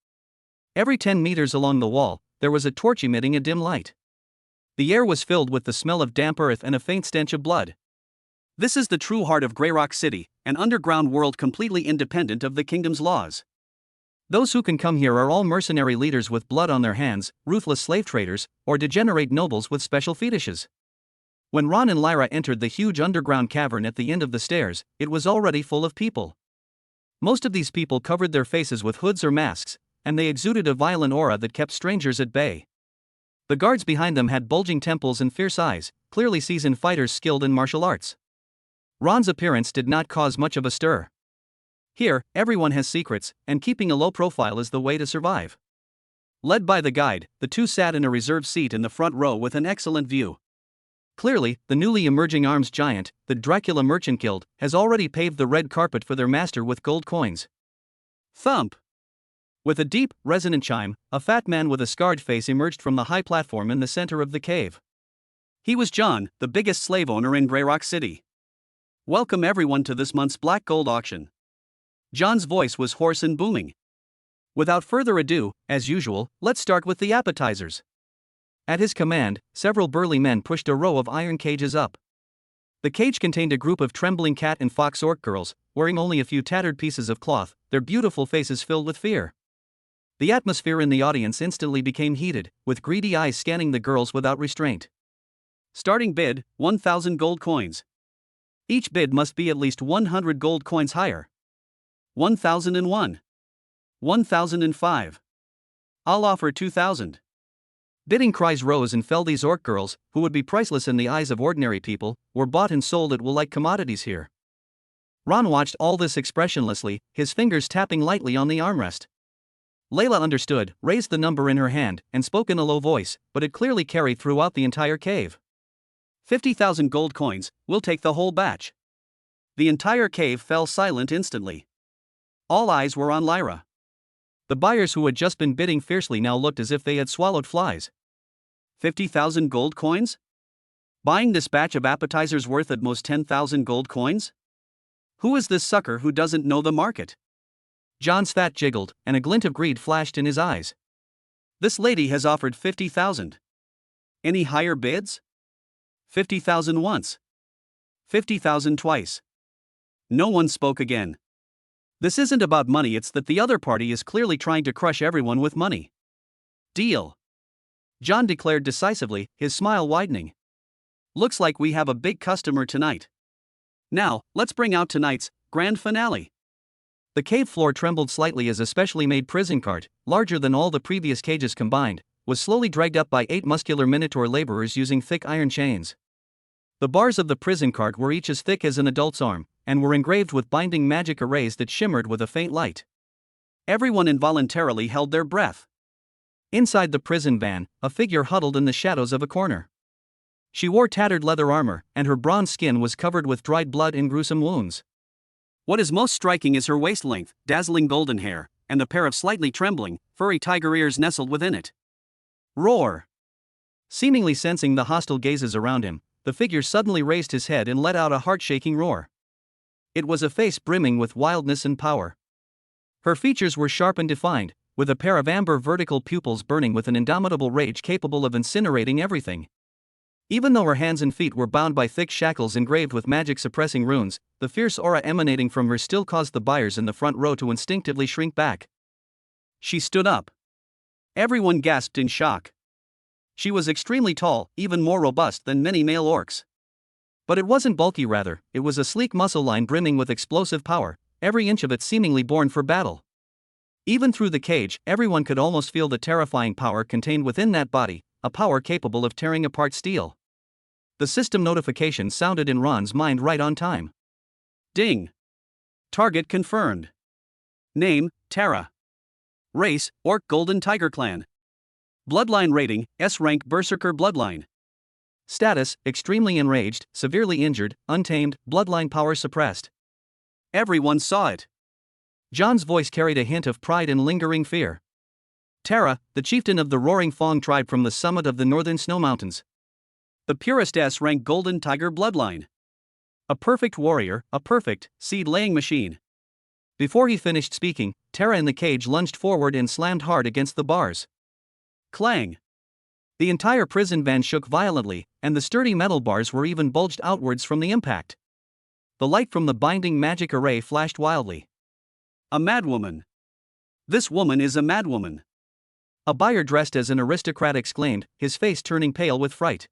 [SPEAKER 1] Every 10 meters along the wall, there was a torch emitting a dim light. The air was filled with the smell of damp earth and a faint stench of blood. This is the true heart of Greyrock City, an underground world completely independent of the kingdom's laws. Those who can come here are all mercenary leaders with blood on their hands, ruthless slave traders, or degenerate nobles with special fetishes. When Ron and Lyra entered the huge underground cavern at the end of the stairs, it was already full of people. Most of these people covered their faces with hoods or masks, and they exuded a violent aura that kept strangers at bay. The guards behind them had bulging temples and fierce eyes, clearly seasoned fighters skilled in martial arts. Ron's appearance did not cause much of a stir. Here, everyone has secrets, and keeping a low profile is the way to survive. Led by the guide, the two sat in a reserved seat in the front row with an excellent view. Clearly, the newly emerging arms giant, the Dracula Merchant Guild, has already paved the red carpet for their master with gold coins. Thump! With a deep, resonant chime, a fat man with a scarred face emerged from the high platform in the center of the cave. He was John, the biggest slave owner in Greyrock City. Welcome everyone to this month's Black Gold auction. John's voice was hoarse and booming. Without further ado, as usual, let's start with the appetizers. At his command, several burly men pushed a row of iron cages up. The cage contained a group of trembling cat and fox orc girls, wearing only a few tattered pieces of cloth, their beautiful faces filled with fear. The atmosphere in the audience instantly became heated, with greedy eyes scanning the girls without restraint. Starting bid, 1,000 gold coins. Each bid must be at least 100 gold coins higher. 1,001. 1,005. I'll offer 2,000. Bidding cries rose and fell. These orc girls, who would be priceless in the eyes of ordinary people, were bought and sold at will like commodities here. Ron watched all this expressionlessly, his fingers tapping lightly on the armrest. Layla understood, raised the number in her hand, and spoke in a low voice, but it clearly carried throughout the entire cave. 50,000 gold coins, we'll take the whole batch. The entire cave fell silent instantly. All eyes were on Lyra. The buyers who had just been bidding fiercely now looked as if they had swallowed flies. 50,000 gold coins? Buying this batch of appetizers worth at most 10,000 gold coins? Who is this sucker who doesn't know the market? John's fat jiggled, and a glint of greed flashed in his eyes. This lady has offered 50,000. Any higher bids? 50,000 once. 50,000 twice. No one spoke again. This isn't about money, it's that the other party is clearly trying to crush everyone with money. Deal. John declared decisively, his smile widening. Looks like we have a big customer tonight. Now, let's bring out tonight's grand finale. The cave floor trembled slightly as a specially made prison cart, larger than all the previous cages combined, was slowly dragged up by 8 muscular minotaur laborers using thick iron chains. The bars of the prison cart were each as thick as an adult's arm, and were engraved with binding magic arrays that shimmered with a faint light. Everyone involuntarily held their breath. Inside the prison van, a figure huddled in the shadows of a corner. She wore tattered leather armor, and her bronze skin was covered with dried blood and gruesome wounds. What is most striking is her waist length, dazzling golden hair, and the pair of slightly trembling, furry tiger ears nestled within it. Roar! Seemingly sensing the hostile gazes around him, the figure suddenly raised his head and let out a heart-shaking roar. It was a face brimming with wildness and power. Her features were sharp and defined, with a pair of amber vertical pupils burning with an indomitable rage capable of incinerating everything. Even though her hands and feet were bound by thick shackles engraved with magic-suppressing runes, the fierce aura emanating from her still caused the buyers in the front row to instinctively shrink back. She stood up. Everyone gasped in shock. She was extremely tall, even more robust than many male orcs. But it wasn't bulky, rather, it was a sleek muscle line brimming with explosive power, every inch of it seemingly born for battle. Even through the cage, everyone could almost feel the terrifying power contained within that body, a power capable of tearing apart steel. The system notification sounded in Ron's mind right on time. Ding! Target confirmed. Name, Tara. Race, Orc Golden Tiger Clan. Bloodline rating, S-rank Berserker Bloodline. Status, extremely enraged, severely injured, untamed, bloodline power suppressed. Everyone saw it. John's voice carried a hint of pride and lingering fear. Tara, the chieftain of the Roaring Fong tribe from the summit of the northern snow mountains. The purest S-rank Golden Tiger Bloodline. A perfect warrior, a perfect seed-laying machine. Before he finished speaking, Tara in the cage lunged forward and slammed hard against the bars. Clang! The entire prison van shook violently, and the sturdy metal bars were even bulged outwards from the impact. The light from the binding magic array flashed wildly. A madwoman! This woman is a madwoman! A buyer dressed as an aristocrat exclaimed, his face turning pale with fright.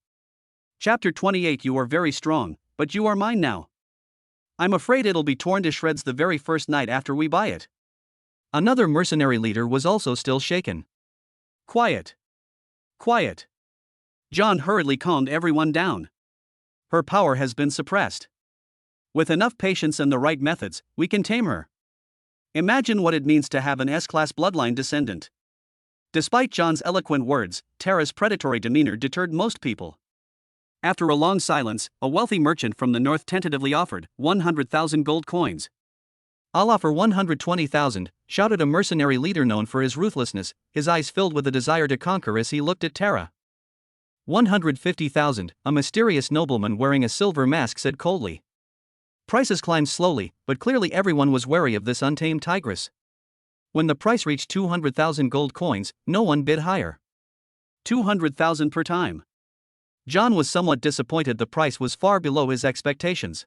[SPEAKER 1] Chapter 28. You are very strong, but you are mine now. I'm afraid it'll be torn to shreds the very first night after we buy it. Another mercenary leader was also still shaken. Quiet. Quiet. John hurriedly calmed everyone down. Her power has been suppressed. With enough patience and the right methods, we can tame her. Imagine what it means to have an S-class bloodline descendant. Despite John's eloquent words, Tara's predatory demeanor deterred most people. After a long silence, a wealthy merchant from the north tentatively offered 100,000 gold coins. I'll offer 120,000, shouted a mercenary leader known for his ruthlessness, his eyes filled with a desire to conquer as he looked at Tara. 150,000, a mysterious nobleman wearing a silver mask said coldly. Prices climbed slowly, but clearly everyone was wary of this untamed tigress. When the price reached 200,000 gold coins, no one bid higher. 200,000 per time. John was somewhat disappointed the price was far below his expectations.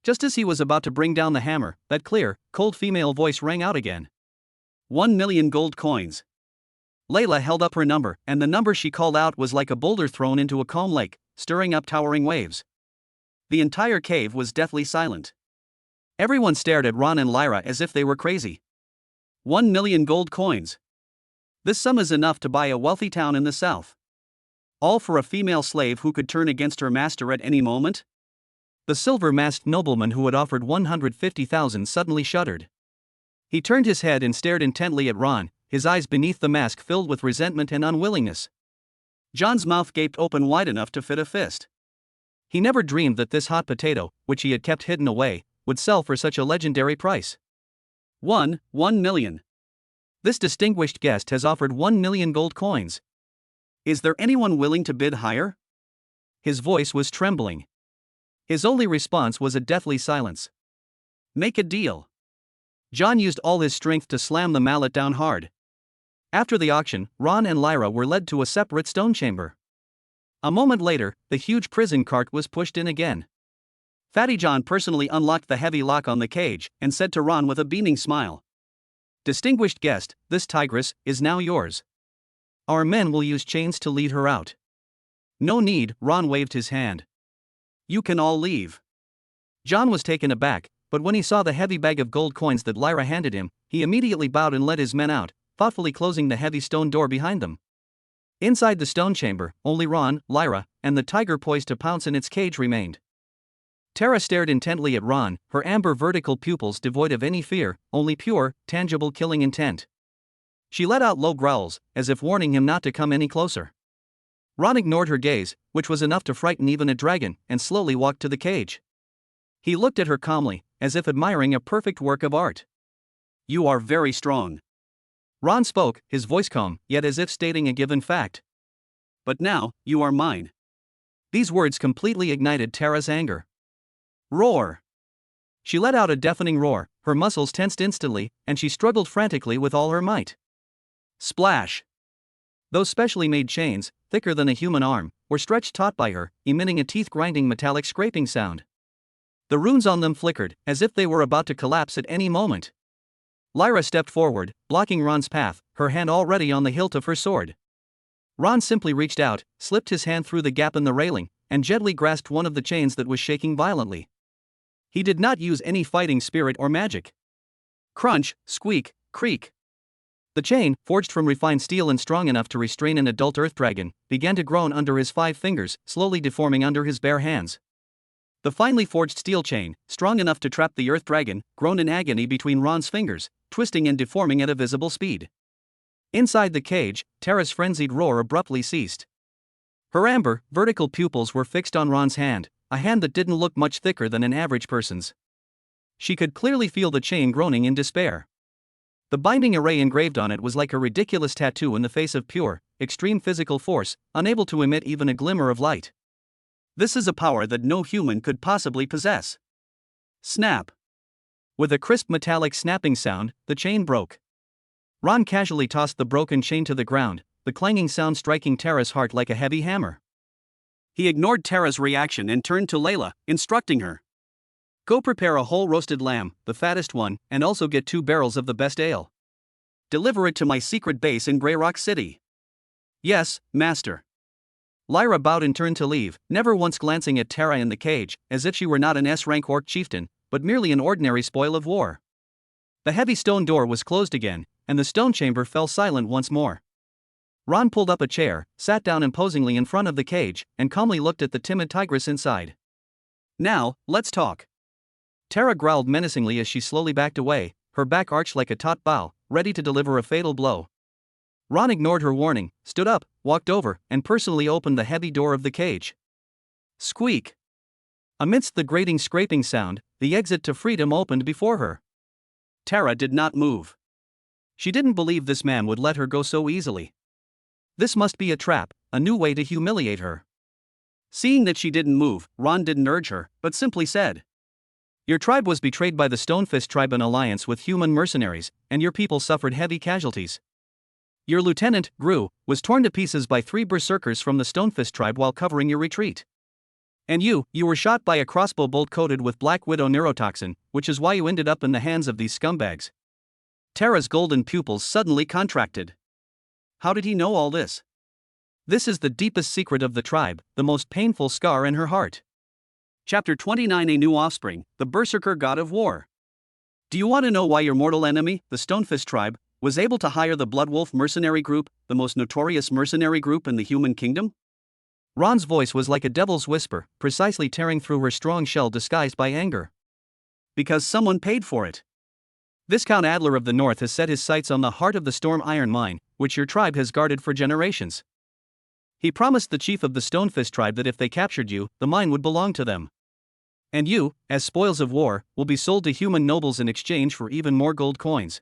[SPEAKER 1] Just as he was about to bring down the hammer, that clear, cold female voice rang out again. 1 million gold coins. Layla held up her number, and the number she called out was like a boulder thrown into a calm lake, stirring up towering waves. The entire cave was deathly silent. Everyone stared at Ron and Lyra as if they were crazy. 1 million gold coins. This sum is enough to buy a wealthy town in the south. All for a female slave who could turn against her master at any moment? The silver-masked nobleman who had offered 150,000 suddenly shuddered. He turned his head and stared intently at Ron, his eyes beneath the mask filled with resentment and unwillingness. John's mouth gaped open wide enough to fit a fist. He never dreamed that this hot potato, which he had kept hidden away, would sell for such a legendary price. 1 million. This distinguished guest has offered 1 million gold coins. Is there anyone willing to bid higher? His voice was trembling. His only response was a deathly silence. Make a deal. John used all his strength to slam the mallet down hard. After the auction, Ron and Lyra were led to a separate stone chamber. A moment later, the huge prison cart was pushed in again. Fatty John personally unlocked the heavy lock on the cage and said to Ron with a beaming smile, "Distinguished guest, this tigress is now yours. Our men will use chains to lead her out." No need, Ron waved his hand. You can all leave. John was taken aback, but when he saw the heavy bag of gold coins that Lyra handed him, he immediately bowed and led his men out, thoughtfully closing the heavy stone door behind them. Inside the stone chamber, only Ron, Lyra, and the tiger poised to pounce in its cage remained. Tara stared intently at Ron, her amber vertical pupils devoid of any fear, only pure, tangible killing intent. She let out low growls, as if warning him not to come any closer. Ron ignored her gaze, which was enough to frighten even a dragon, and slowly walked to the cage. He looked at her calmly, as if admiring a perfect work of art. You are very strong. Ron spoke, his voice calm, yet as if stating a given fact. But now, you are mine. These words completely ignited Tara's anger. Roar! She let out a deafening roar, her muscles tensed instantly, and she struggled frantically with all her might. Splash! Those specially made chains, thicker than a human arm, were stretched taut by her, emitting a teeth-grinding metallic scraping sound. The runes on them flickered, as if they were about to collapse at any moment. Lyra stepped forward, blocking Ron's path, her hand already on the hilt of her sword. Ron simply reached out, slipped his hand through the gap in the railing, and gently grasped one of the chains that was shaking violently. He did not use any fighting spirit or magic. Crunch, squeak, creak. The chain, forged from refined steel and strong enough to restrain an adult earth dragon, began to groan under his 5 fingers, slowly deforming under his bare hands. The finely forged steel chain, strong enough to trap the earth dragon, groaned in agony between Ron's fingers, twisting and deforming at a visible speed. Inside the cage, Tara's frenzied roar abruptly ceased. Her amber, vertical pupils were fixed on Ron's hand, a hand that didn't look much thicker than an average person's. She could clearly feel the chain groaning in despair. The binding array engraved on it was like a ridiculous tattoo in the face of pure, extreme physical force, unable to emit even a glimmer of light. This is a power that no human could possibly possess. Snap! With a crisp metallic snapping sound, the chain broke. Ron casually tossed the broken chain to the ground, the clanging sound striking Tara's heart like a heavy hammer. He ignored Tara's reaction and turned to Layla, instructing her. Go prepare a whole roasted lamb, the fattest one, and also get 2 barrels of the best ale. Deliver it to my secret base in Grey Rock City. Yes, master. Lyra bowed and turned to leave, never once glancing at Tara in the cage, as if she were not an S-rank orc chieftain, but merely an ordinary spoil of war. The heavy stone door was closed again, and the stone chamber fell silent once more. Ron pulled up a chair, sat down imposingly in front of the cage, and calmly looked at the timid tigress inside. Now, let's talk. Tara growled menacingly as she slowly backed away, her back arched like a taut bow, ready to deliver a fatal blow. Ron ignored her warning, stood up, walked over, and personally opened the heavy door of the cage. Squeak! Amidst the grating scraping sound, the exit to freedom opened before her. Tara did not move. She didn't believe this man would let her go so easily. This must be a trap, a new way to humiliate her. Seeing that she didn't move, Ron didn't urge her, but simply said, your tribe was betrayed by the Stonefist tribe in alliance with human mercenaries, and your people suffered heavy casualties. Your lieutenant, Gru, was torn to pieces by 3 berserkers from the Stonefist tribe while covering your retreat. And you were shot by a crossbow bolt coated with Black Widow neurotoxin, which is why you ended up in the hands of these scumbags. Tara's golden pupils suddenly contracted. How did he know all this? This is the deepest secret of the tribe, the most painful scar in her heart. Chapter 29: A New Offspring, the Berserker God of War. Do you want to know why your mortal enemy, the Stonefist tribe, was able to hire the Bloodwolf mercenary group, the most notorious mercenary group in the human kingdom? Ron's voice was like a devil's whisper, precisely tearing through her strong shell disguised by anger. Because someone paid for it. Viscount Adler of the North has set his sights on the heart of the Storm Iron Mine, which your tribe has guarded for generations. He promised the chief of the Stonefist tribe that if they captured you, the mine would belong to them. And you, as spoils of war, will be sold to human nobles in exchange for even more gold coins.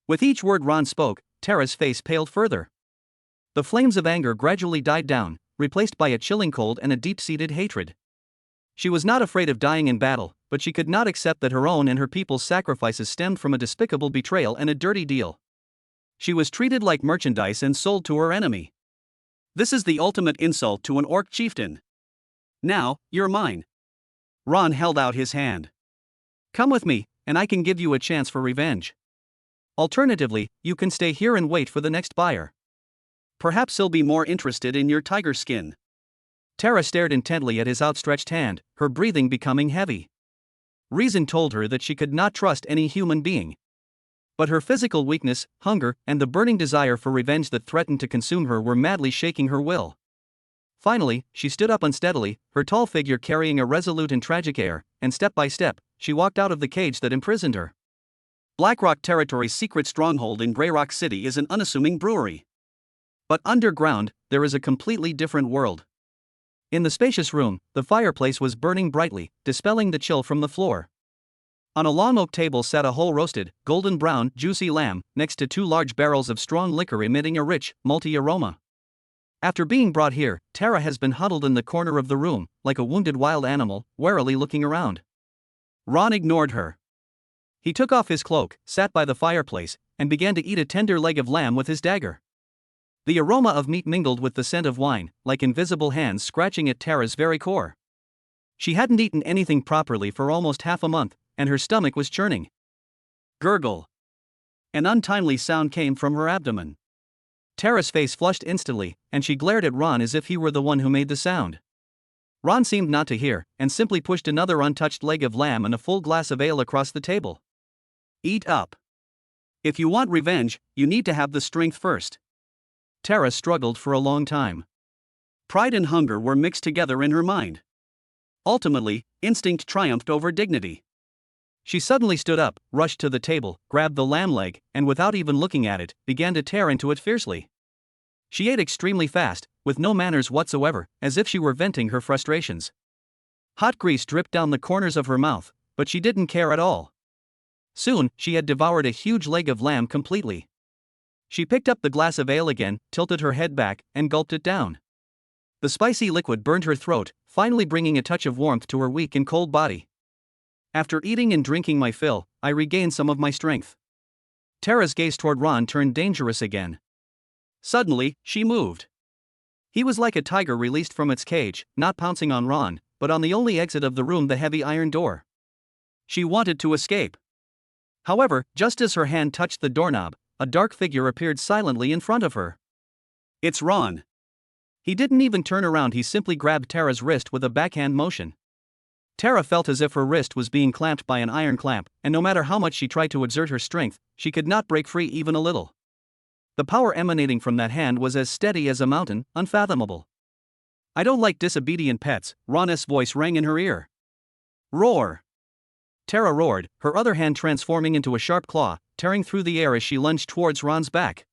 [SPEAKER 1] With each word Ron spoke, Tara's face paled further. The flames of anger gradually died down, replaced by a chilling cold and a deep-seated hatred. She was not afraid of dying in battle, but she could not accept that her own and her people's sacrifices stemmed from a despicable betrayal and a dirty deal. She was treated like merchandise and sold to her enemy. This is the ultimate insult to an orc chieftain. Now, you're mine. Ron held out his hand. Come with me, and I can give you a chance for revenge. Alternatively, you can stay here and wait for the next buyer. Perhaps he'll be more interested in your tiger skin. Tara stared intently at his outstretched hand, her breathing becoming heavy. Reason told her that she could not trust any human being. But her physical weakness, hunger, and the burning desire for revenge that threatened to consume her were madly shaking her will. Finally, she stood up unsteadily, her tall figure carrying a resolute and tragic air, and step by step, she walked out of the cage that imprisoned her. Blackrock Territory's secret stronghold in Greyrock City is an unassuming brewery. But underground, there is a completely different world. In the spacious room, the fireplace was burning brightly, dispelling the chill from the floor. On a long oak table sat a whole roasted, golden brown, juicy lamb, next to 2 large barrels of strong liquor emitting a rich, malty aroma. After being brought here, Tara has been huddled in the corner of the room, like a wounded wild animal, warily looking around. Ron ignored her. He took off his cloak, sat by the fireplace, and began to eat a tender leg of lamb with his dagger. The aroma of meat mingled with the scent of wine, like invisible hands scratching at Tara's very core. She hadn't eaten anything properly for almost half a month, and her stomach was churning. Gurgle. An untimely sound came from her abdomen. Tara's face flushed instantly, and she glared at Ron as if he were the one who made the sound. Ron seemed not to hear, and simply pushed another untouched leg of lamb and a full glass of ale across the table. Eat up. If you want revenge, you need to have the strength first. Tara struggled for a long time. Pride and hunger were mixed together in her mind. Ultimately, instinct triumphed over dignity. She suddenly stood up, rushed to the table, grabbed the lamb leg, and without even looking at it, began to tear into it fiercely. She ate extremely fast, with no manners whatsoever, as if she were venting her frustrations. Hot grease dripped down the corners of her mouth, but she didn't care at all. Soon, she had devoured a huge leg of lamb completely. She picked up the glass of ale again, tilted her head back, and gulped it down. The spicy liquid burned her throat, finally bringing a touch of warmth to her weak and cold body. After eating and drinking my fill, I regained some of my strength. Tara's gaze toward Ron turned dangerous again. Suddenly, she moved. He was like a tiger released from its cage, not pouncing on Ron, but on the only exit of the room, the heavy iron door. She wanted to escape. However, just as her hand touched the doorknob, a dark figure appeared silently in front of her. It's Ron. He didn't even turn around, he simply grabbed Tara's wrist with a backhand motion. Tara felt as if her wrist was being clamped by an iron clamp, and no matter how much she tried to exert her strength, she could not break free even a little. The power emanating from that hand was as steady as a mountain, unfathomable. I don't like disobedient pets, Ron's voice rang in her ear. Roar! Tara roared, her other hand transforming into a sharp claw, tearing through the air as she lunged towards Ron's back.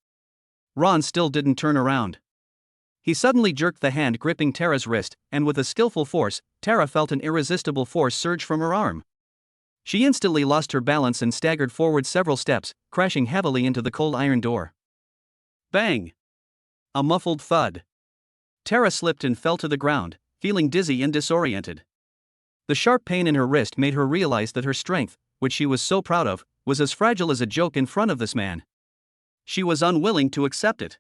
[SPEAKER 1] Ron still didn't turn around. He suddenly jerked the hand gripping Tara's wrist, and with a skillful force, Tara felt an irresistible force surge from her arm. She instantly lost her balance and staggered forward several steps, crashing heavily into the cold iron door. Bang! A muffled thud. Tara slipped and fell to the ground, feeling dizzy and disoriented. The sharp pain in her wrist made her realize that her strength, which she was so proud of, was as fragile as a joke in front of this man. She was unwilling to accept it.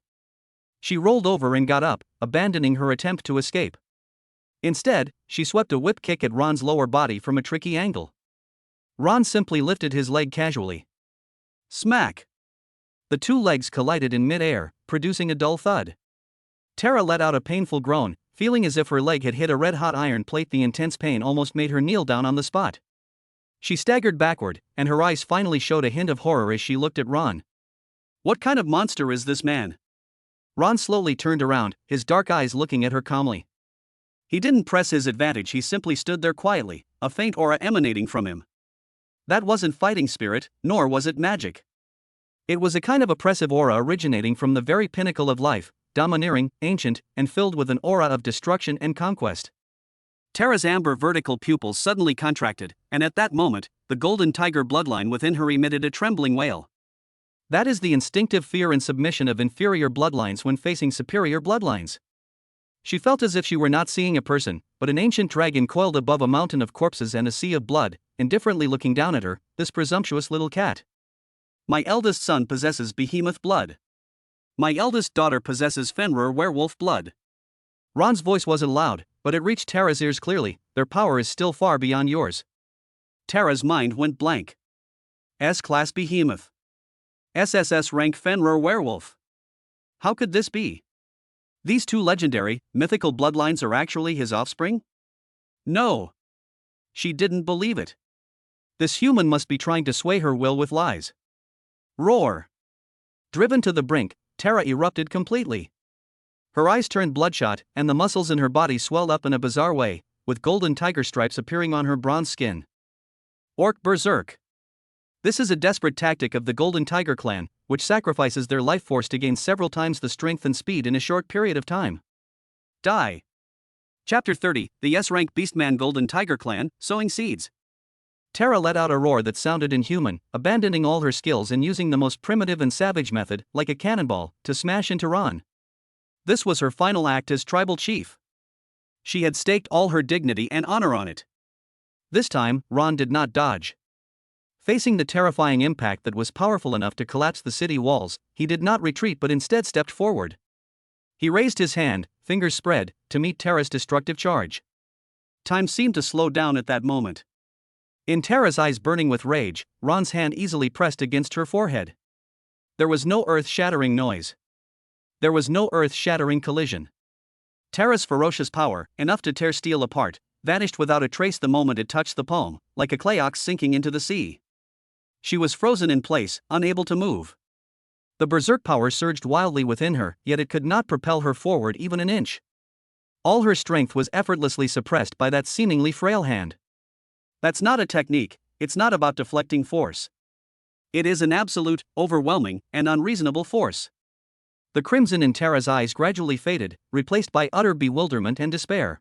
[SPEAKER 1] She rolled over and got up, abandoning her attempt to escape. Instead, she swept a whip kick at Ron's lower body from a tricky angle. Ron simply lifted his leg casually. Smack! The 2 legs collided in mid-air, producing a dull thud. Tara let out a painful groan, feeling as if her leg had hit a red-hot iron plate. The intense pain almost made her kneel down on the spot. She staggered backward, and her eyes finally showed a hint of horror as she looked at Ron. What kind of monster is this man? Ron slowly turned around, his dark eyes looking at her calmly. He didn't press his advantage, he simply stood there quietly, a faint aura emanating from him. That wasn't fighting spirit, nor was it magic. It was a kind of oppressive aura originating from the very pinnacle of life, domineering, ancient, and filled with an aura of destruction and conquest. Tara's amber vertical pupils suddenly contracted, and at that moment, the golden tiger bloodline within her emitted a trembling wail. That is the instinctive fear and submission of inferior bloodlines when facing superior bloodlines. She felt as if she were not seeing a person, but an ancient dragon coiled above a mountain of corpses and a sea of blood, indifferently looking down at her, this presumptuous little cat. My eldest son possesses behemoth blood. My eldest daughter possesses Fenrir werewolf blood. Ron's voice wasn't loud, but it reached Tara's ears clearly. Their power is still far beyond yours. Tara's mind went blank. S-class behemoth. SSS rank Fenrir werewolf. How could this be? These two legendary, mythical bloodlines are actually his offspring? No. She didn't believe it. This human must be trying to sway her will with lies. Roar! Driven to the brink, Terra erupted completely. Her eyes turned bloodshot, and the muscles in her body swelled up in a bizarre way, with golden tiger stripes appearing on her bronze skin. Orc Berserk. This is a desperate tactic of the Golden Tiger clan, which sacrifices their life force to gain several times the strength and speed in a short period of time. Die. Chapter 30, the S-rank Beastman Golden Tiger clan, sowing seeds. Terra let out a roar that sounded inhuman, abandoning all her skills and using the most primitive and savage method, like a cannonball, to smash into Ron. This was her final act as tribal chief. She had staked all her dignity and honor on it. This time, Ron did not dodge. Facing the terrifying impact that was powerful enough to collapse the city walls, he did not retreat but instead stepped forward. He raised his hand, fingers spread, to meet Terra's destructive charge. Time seemed to slow down at that moment. In Terra's eyes burning with rage, Ron's hand easily pressed against her forehead. There was no earth-shattering noise. There was no earth-shattering collision. Terra's ferocious power, enough to tear steel apart, vanished without a trace the moment it touched the palm, like a clay ox sinking into the sea. She was frozen in place, unable to move. The berserk power surged wildly within her, yet it could not propel her forward even an inch. All her strength was effortlessly suppressed by that seemingly frail hand. That's not a technique, it's not about deflecting force. It is an absolute, overwhelming, and unreasonable force. The crimson in Terra's eyes gradually faded, replaced by utter bewilderment and despair.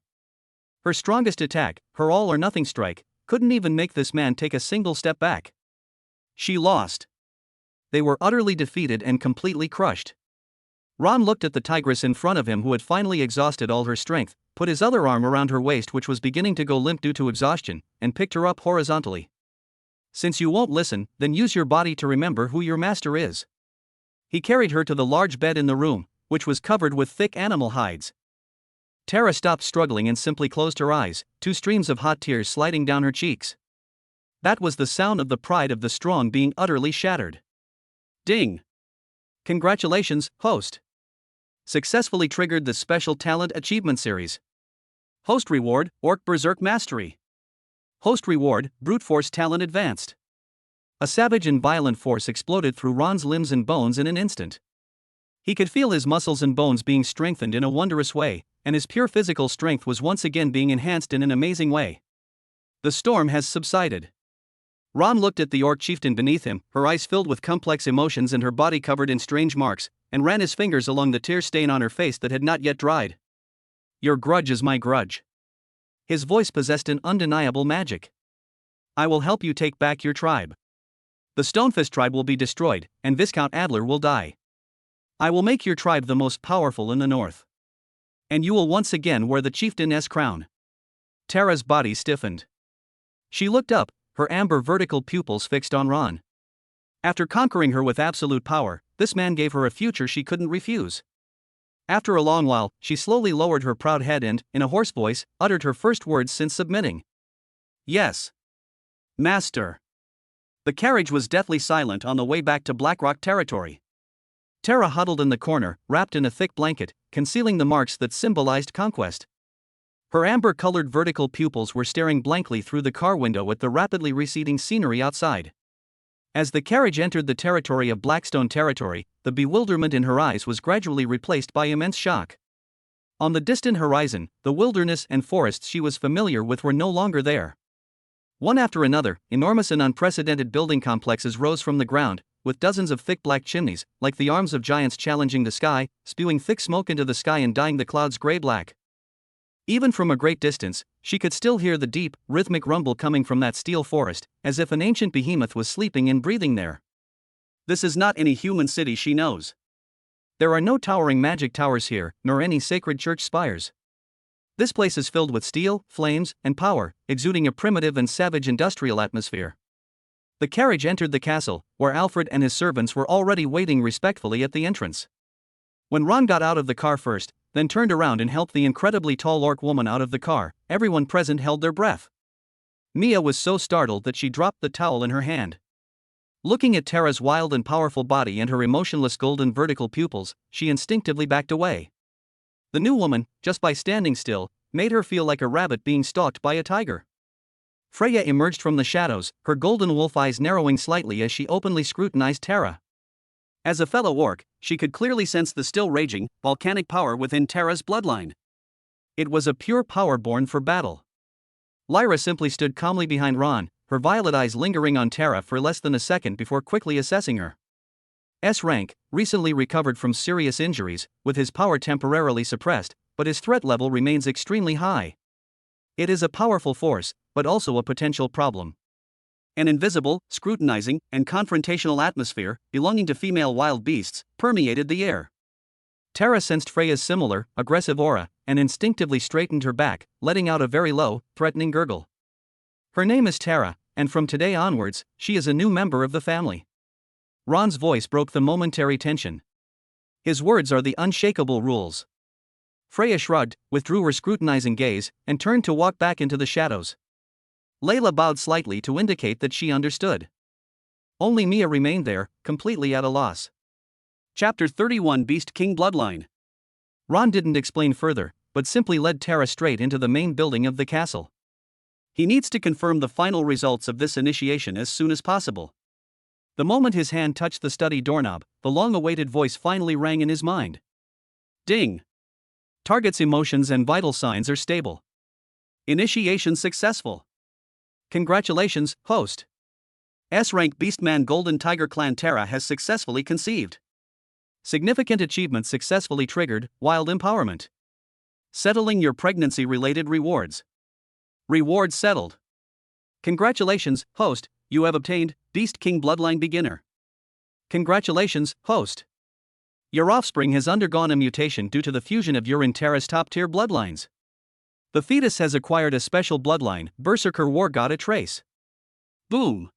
[SPEAKER 1] Her strongest attack, her all-or-nothing strike, couldn't even make this man take a single step back. She lost. They were utterly defeated and completely crushed. Ron looked at the tigress in front of him who had finally exhausted all her strength, put his other arm around her waist which was beginning to go limp due to exhaustion, and picked her up horizontally. Since you won't listen, then use your body to remember who your master is. He carried her to the large bed in the room, which was covered with thick animal hides. Terra stopped struggling and simply closed her eyes, two streams of hot tears sliding down her cheeks. That was the sound of the pride of the strong being utterly shattered. Ding! Congratulations, host! Successfully triggered the Special Talent Achievement Series. Host Reward, Orc Berserk Mastery. Host Reward, Brute Force Talent Advanced. A savage and violent force exploded through Ron's limbs and bones in an instant. He could feel his muscles and bones being strengthened in a wondrous way, and his pure physical strength was once again being enhanced in an amazing way. The storm has subsided. Ron looked at the orc chieftain beneath him, her eyes filled with complex emotions and her body covered in strange marks, and ran his fingers along the tear stain on her face that had not yet dried. Your grudge is my grudge. His voice possessed an undeniable magic. I will help you take back your tribe. The Stonefist tribe will be destroyed, and Viscount Adler will die. I will make your tribe the most powerful in the north. And you will once again wear the chieftain's crown. Terra's body stiffened. She looked up, her amber vertical pupils fixed on Ron. After conquering her with absolute power, this man gave her a future she couldn't refuse. After a long while, she slowly lowered her proud head and, in a hoarse voice, uttered her first words since submitting. Yes. Master. The carriage was deathly silent on the way back to Blackrock territory. Terra huddled in the corner, wrapped in a thick blanket, concealing the marks that symbolized conquest. Her amber-colored vertical pupils were staring blankly through the car window at the rapidly receding scenery outside. As the carriage entered the territory of Blackstone territory, the bewilderment in her eyes was gradually replaced by immense shock. On the distant horizon, the wilderness and forests she was familiar with were no longer there. One after another, enormous and unprecedented building complexes rose from the ground, with dozens of thick black chimneys, like the arms of giants challenging the sky, spewing thick smoke into the sky and dyeing the clouds gray-black. Even from a great distance, she could still hear the deep, rhythmic rumble coming from that steel forest, as if an ancient behemoth was sleeping and breathing there. This is not any human city she knows. There are no towering magic towers here, nor any sacred church spires. This place is filled with steel, flames, and power, exuding a primitive and savage industrial atmosphere. The carriage entered the castle, where Alfred and his servants were already waiting respectfully at the entrance. When Ron got out of the car first, then turned around and helped the incredibly tall orc woman out of the car, everyone present held their breath. Mia was so startled that she dropped the towel in her hand. Looking at Terra's wild and powerful body and her emotionless golden vertical pupils, she instinctively backed away. The new woman, just by standing still, made her feel like a rabbit being stalked by a tiger. Freya emerged from the shadows, her golden wolf eyes narrowing slightly as she openly scrutinized Terra. As a fellow orc, she could clearly sense the still raging, volcanic power within Terra's bloodline. It was a pure power born for battle. Lyra simply stood calmly behind Ron, her violet eyes lingering on Terra for less than a second before quickly assessing her. S rank, recently recovered from serious injuries, with his power temporarily suppressed, but his threat level remains extremely high. It is a powerful force, but also a potential problem. An invisible, scrutinizing, and confrontational atmosphere, belonging to female wild beasts, permeated the air. Terra sensed Freya's similar, aggressive aura, and instinctively straightened her back, letting out a very low, threatening gurgle. Her name is Terra, and from today onwards, she is a new member of the family. Ron's voice broke the momentary tension. His words are the unshakable rules. Freya shrugged, withdrew her scrutinizing gaze, and turned to walk back into the shadows. Layla bowed slightly to indicate that she understood. Only Mia remained there, completely at a loss. Chapter 31 Beast King Bloodline. Ron didn't explain further, but simply led Terra straight into the main building of the castle. He needs to confirm the final results of this initiation as soon as possible. The moment his hand touched the study doorknob, the long-awaited voice finally rang in his mind. Ding! Target's emotions and vital signs are stable. Initiation successful. Congratulations, host. S-rank Beastman Golden Tiger Clan Terra has successfully conceived. Significant achievement successfully triggered, wild empowerment. Settling your pregnancy-related rewards. Rewards settled. Congratulations, host, you have obtained Beast King Bloodline Beginner. Congratulations, host. Your offspring has undergone a mutation due to the fusion of your and Terra's top-tier bloodlines. The fetus has acquired a special bloodline, Berserker War God a trace. Boom!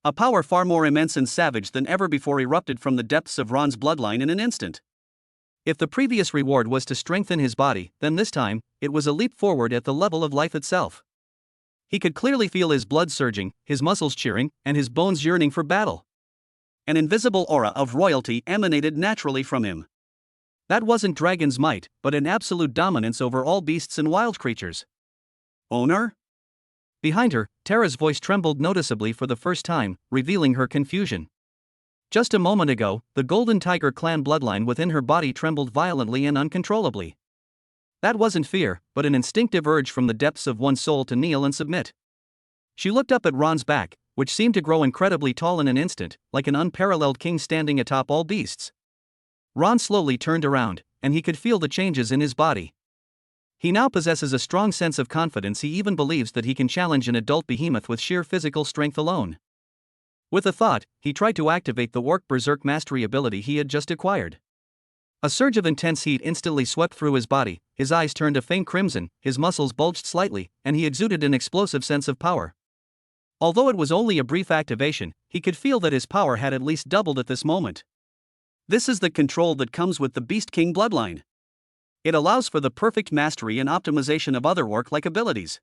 [SPEAKER 1] A power far more immense and savage than ever before erupted from the depths of Ron's bloodline in an instant. If the previous reward was to strengthen his body, then this time, it was a leap forward at the level of life itself. He could clearly feel his blood surging, his muscles cheering, and his bones yearning for battle. An invisible aura of royalty emanated naturally from him. That wasn't dragon's might, but an absolute dominance over all beasts and wild creatures. Owner? Behind her, Terra's voice trembled noticeably for the first time, revealing her confusion. Just a moment ago, the Golden Tiger clan bloodline within her body trembled violently and uncontrollably. That wasn't fear, but an instinctive urge from the depths of one's soul to kneel and submit. She looked up at Ron's back, which seemed to grow incredibly tall in an instant, like an unparalleled king standing atop all beasts. Ron slowly turned around, and he could feel the changes in his body. He now possesses a strong sense of confidence. He even believes that he can challenge an adult behemoth with sheer physical strength alone. With a thought, he tried to activate the Orc Berserk Mastery ability he had just acquired. A surge of intense heat instantly swept through his body, his eyes turned a faint crimson, his muscles bulged slightly, and he exuded an explosive sense of power. Although it was only a brief activation, he could feel that his power had at least doubled at this moment. This is the control that comes with the Beast King bloodline. It allows for the perfect mastery and optimization of other orc-like abilities.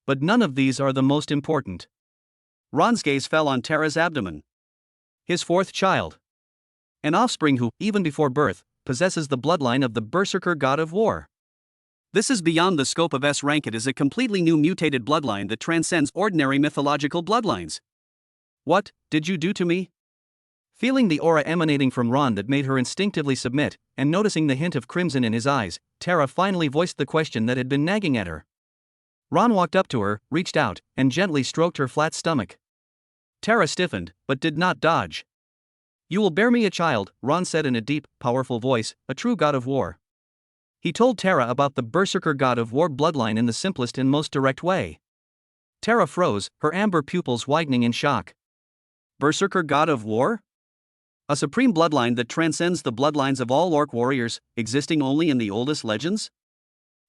[SPEAKER 1] But none of these are the most important. Ron's gaze fell on Terra's abdomen. His fourth child. An offspring who, even before birth, possesses the bloodline of the Berserker God of War. This is beyond the scope of S-rank. It is a completely new mutated bloodline that transcends ordinary mythological bloodlines. What did you do to me? Feeling the aura emanating from Ron that made her instinctively submit, and noticing the hint of crimson in his eyes, Terra finally voiced the question that had been nagging at her. Ron walked up to her, reached out, and gently stroked her flat stomach. Terra stiffened, but did not dodge. You will bear me a child, Ron said in a deep, powerful voice, a true god of war. He told Terra about the Berserker God of War bloodline in the simplest and most direct way. Terra froze, her amber pupils widening in shock. Berserker God of War? A supreme bloodline that transcends the bloodlines of all orc warriors, existing only in the oldest legends?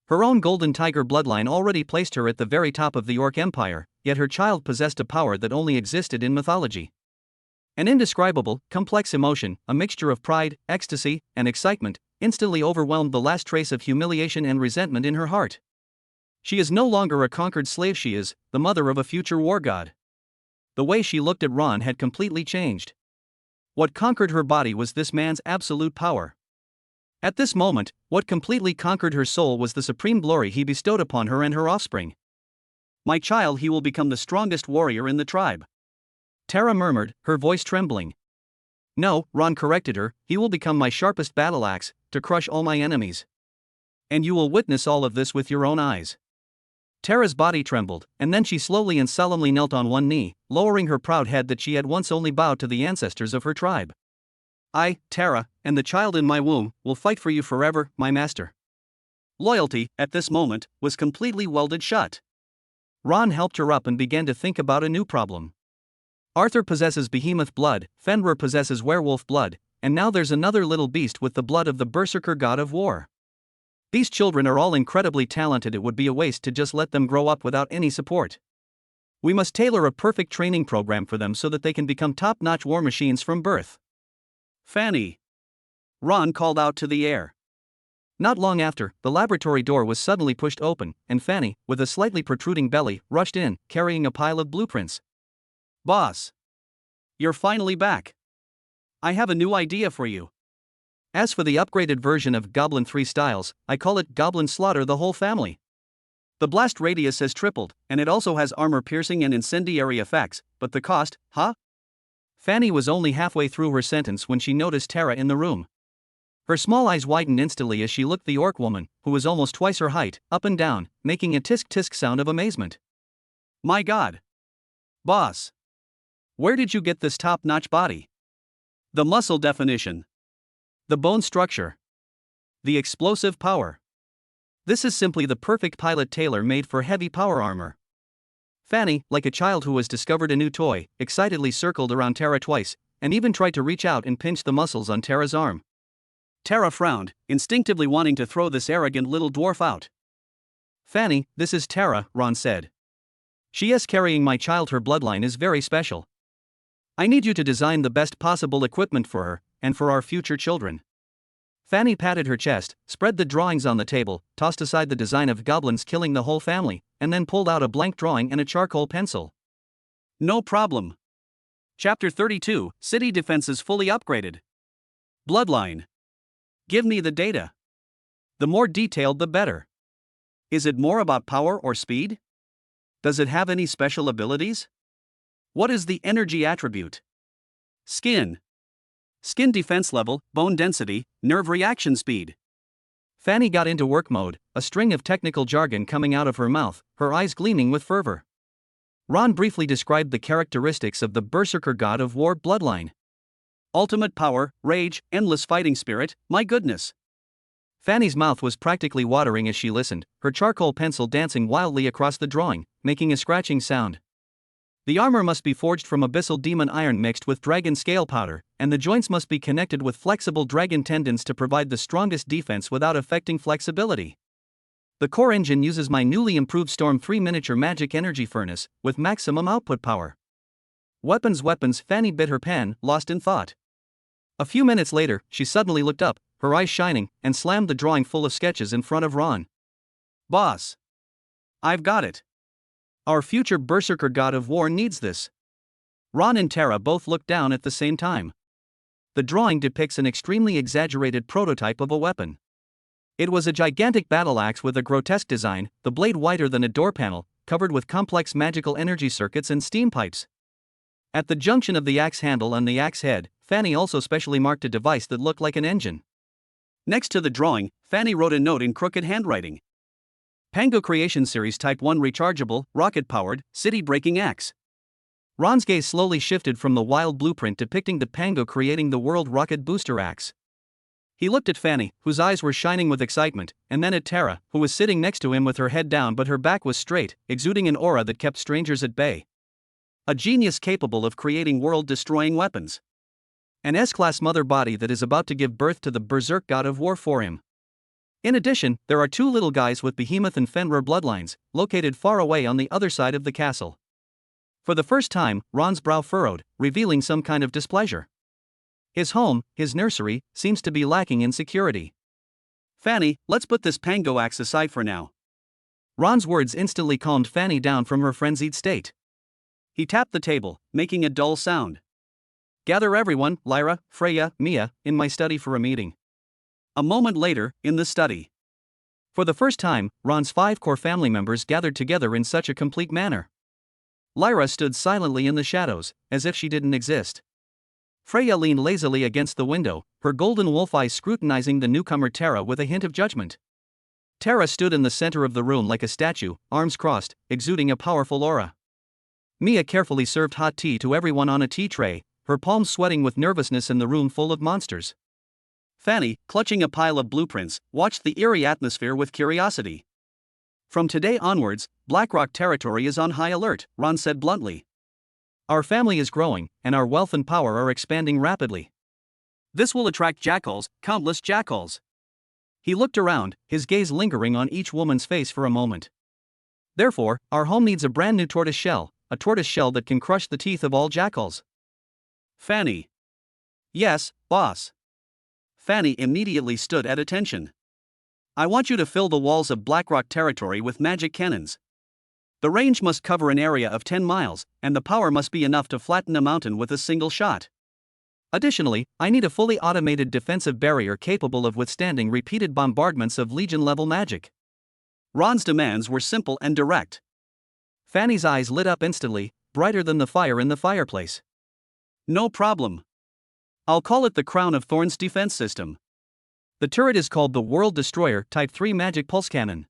[SPEAKER 1] Her own Golden Tiger bloodline already placed her at the very top of the Orc Empire, yet her child possessed a power that only existed in mythology. An indescribable, complex emotion, a mixture of pride, ecstasy, and excitement, instantly overwhelmed the last trace of humiliation and resentment in her heart. She is no longer a conquered slave. She is the mother of a future war god. The way she looked at Ron had completely changed. What conquered her body was this man's absolute power. At this moment, what completely conquered her soul was the supreme glory he bestowed upon her and her offspring. My child, he will become the strongest warrior in the tribe. Tara murmured, her voice trembling. No, Ron corrected her, he will become my sharpest battle axe, to crush all my enemies. And you will witness all of this with your own eyes. Tara's body trembled, and then she slowly and solemnly knelt on one knee, lowering her proud head that she had once only bowed to the ancestors of her tribe. I, Tara, and the child in my womb, will fight for you forever, my master. Loyalty, at this moment, was completely welded shut. Ron helped her up and began to think about a new problem. Arthur possesses behemoth blood, Fenrir possesses werewolf blood, and now there's another little beast with the blood of the berserker god of war. These children are all incredibly talented. It would be a waste to just let them grow up without any support. We must tailor a perfect training program for them so that they can become top-notch war machines from birth. Fanny! Ron called out to the air. Not long after, the laboratory door was suddenly pushed open, and Fanny, with a slightly protruding belly, rushed in, carrying a pile of blueprints. Boss! You're finally back. I have a new idea for you. As for the upgraded version of Goblin 3 Styles, I call it Goblin Slaughter the Whole Family. The blast radius has tripled, and it also has armor-piercing and incendiary effects, but the cost, huh? Fanny was only halfway through her sentence when she noticed Tara in the room. Her small eyes widened instantly as she looked the orc woman, who was almost twice her height, up and down, making a tisk-tisk sound of amazement. My God! Boss! Where did you get this top-notch body? The muscle definition. The bone structure. The explosive power. This is simply the perfect pilot tailor-made for heavy power armor. Fanny, like a child who has discovered a new toy, excitedly circled around Tara twice, and even tried to reach out and pinch the muscles on Tara's arm. Tara frowned, instinctively wanting to throw this arrogant little dwarf out. Fanny, this is Tara, Ron said. She is carrying my child. Her bloodline is very special. I need you to design the best possible equipment for her, and for our future children. Fanny patted her chest, spread the drawings on the table, tossed aside the design of goblins killing the whole family, and then pulled out a blank drawing and a charcoal pencil. No problem. Chapter 32, City Defenses Fully Upgraded. Bloodline. Give me the data. The more detailed the better. Is it more about power or speed? Does it have any special abilities? What is the energy attribute? Skin. Skin defense level, bone density, nerve reaction speed. Fanny got into work mode, a string of technical jargon coming out of her mouth, her eyes gleaming with fervor. Ron briefly described the characteristics of the berserker god of war bloodline. Ultimate power, rage, endless fighting spirit, my goodness. Fanny's mouth was practically watering as she listened, her charcoal pencil dancing wildly across the drawing, making a scratching sound. The armor must be forged from abyssal demon iron mixed with dragon scale powder, and the joints must be connected with flexible dragon tendons to provide the strongest defense without affecting flexibility. The core engine uses my newly improved Storm 3 miniature magic energy furnace, with maximum output power. Weapons, Fanny bit her pen, lost in thought. A few minutes later, she suddenly looked up, her eyes shining, and slammed the drawing full of sketches in front of Ron. Boss! I've got it. Our future berserker god of war needs this. Ron and Tara both looked down at the same time. The drawing depicts an extremely exaggerated prototype of a weapon. It was a gigantic battle axe with a grotesque design, the blade wider than a door panel, covered with complex magical energy circuits and steam pipes. At the junction of the axe handle and the axe head, Fanny also specially marked a device that looked like an engine. Next to the drawing, Fanny wrote a note in crooked handwriting. Pango Creation Series Type 1 Rechargeable, Rocket-Powered, City-Breaking Axe. Ron's gaze slowly shifted from the wild blueprint depicting the Pango creating the World Rocket Booster Axe. He looked at Fanny, whose eyes were shining with excitement, and then at Tara, who was sitting next to him with her head down but her back was straight, exuding an aura that kept strangers at bay. A genius capable of creating world-destroying weapons. An S-class mother body that is about to give birth to the berserk god of war for him. In addition, there are two little guys with Behemoth and Fenrir bloodlines, located far away on the other side of the castle. For the first time, Ron's brow furrowed, revealing some kind of displeasure. His home, his nursery, seems to be lacking in security. Fanny, let's put this Pango axe aside for now. Ron's words instantly calmed Fanny down from her frenzied state. He tapped the table, making a dull sound. Gather everyone, Lyra, Freya, Mia, in my study for a meeting. A moment later, in the study. For the first time, Ron's 5 core family members gathered together in such a complete manner. Lyra stood silently in the shadows, as if she didn't exist. Freya leaned lazily against the window, her golden wolf eyes scrutinizing the newcomer Tara with a hint of judgment. Tara stood in the center of the room like a statue, arms crossed, exuding a powerful aura. Mia carefully served hot tea to everyone on a tea tray, her palms sweating with nervousness in the room full of monsters. Fanny, clutching a pile of blueprints, watched the eerie atmosphere with curiosity. From today onwards, Blackrock territory is on high alert, Ron said bluntly. Our family is growing, and our wealth and power are expanding rapidly. This will attract jackals, countless jackals. He looked around, his gaze lingering on each woman's face for a moment. Therefore, our home needs a brand new tortoise shell, a tortoise shell that can crush the teeth of all jackals. Fanny. Yes, boss. Fanny immediately stood at attention. I want you to fill the walls of Blackrock territory with magic cannons. The range must cover an area of 10 miles, and the power must be enough to flatten a mountain with a single shot. Additionally, I need a fully automated defensive barrier capable of withstanding repeated bombardments of Legion-level magic. Ron's demands were simple and direct. Fanny's eyes lit up instantly, brighter than the fire in the fireplace. No problem. I'll call it the Crown of Thorns defense system. The turret is called the World Destroyer Type 3 Magic Pulse Cannon.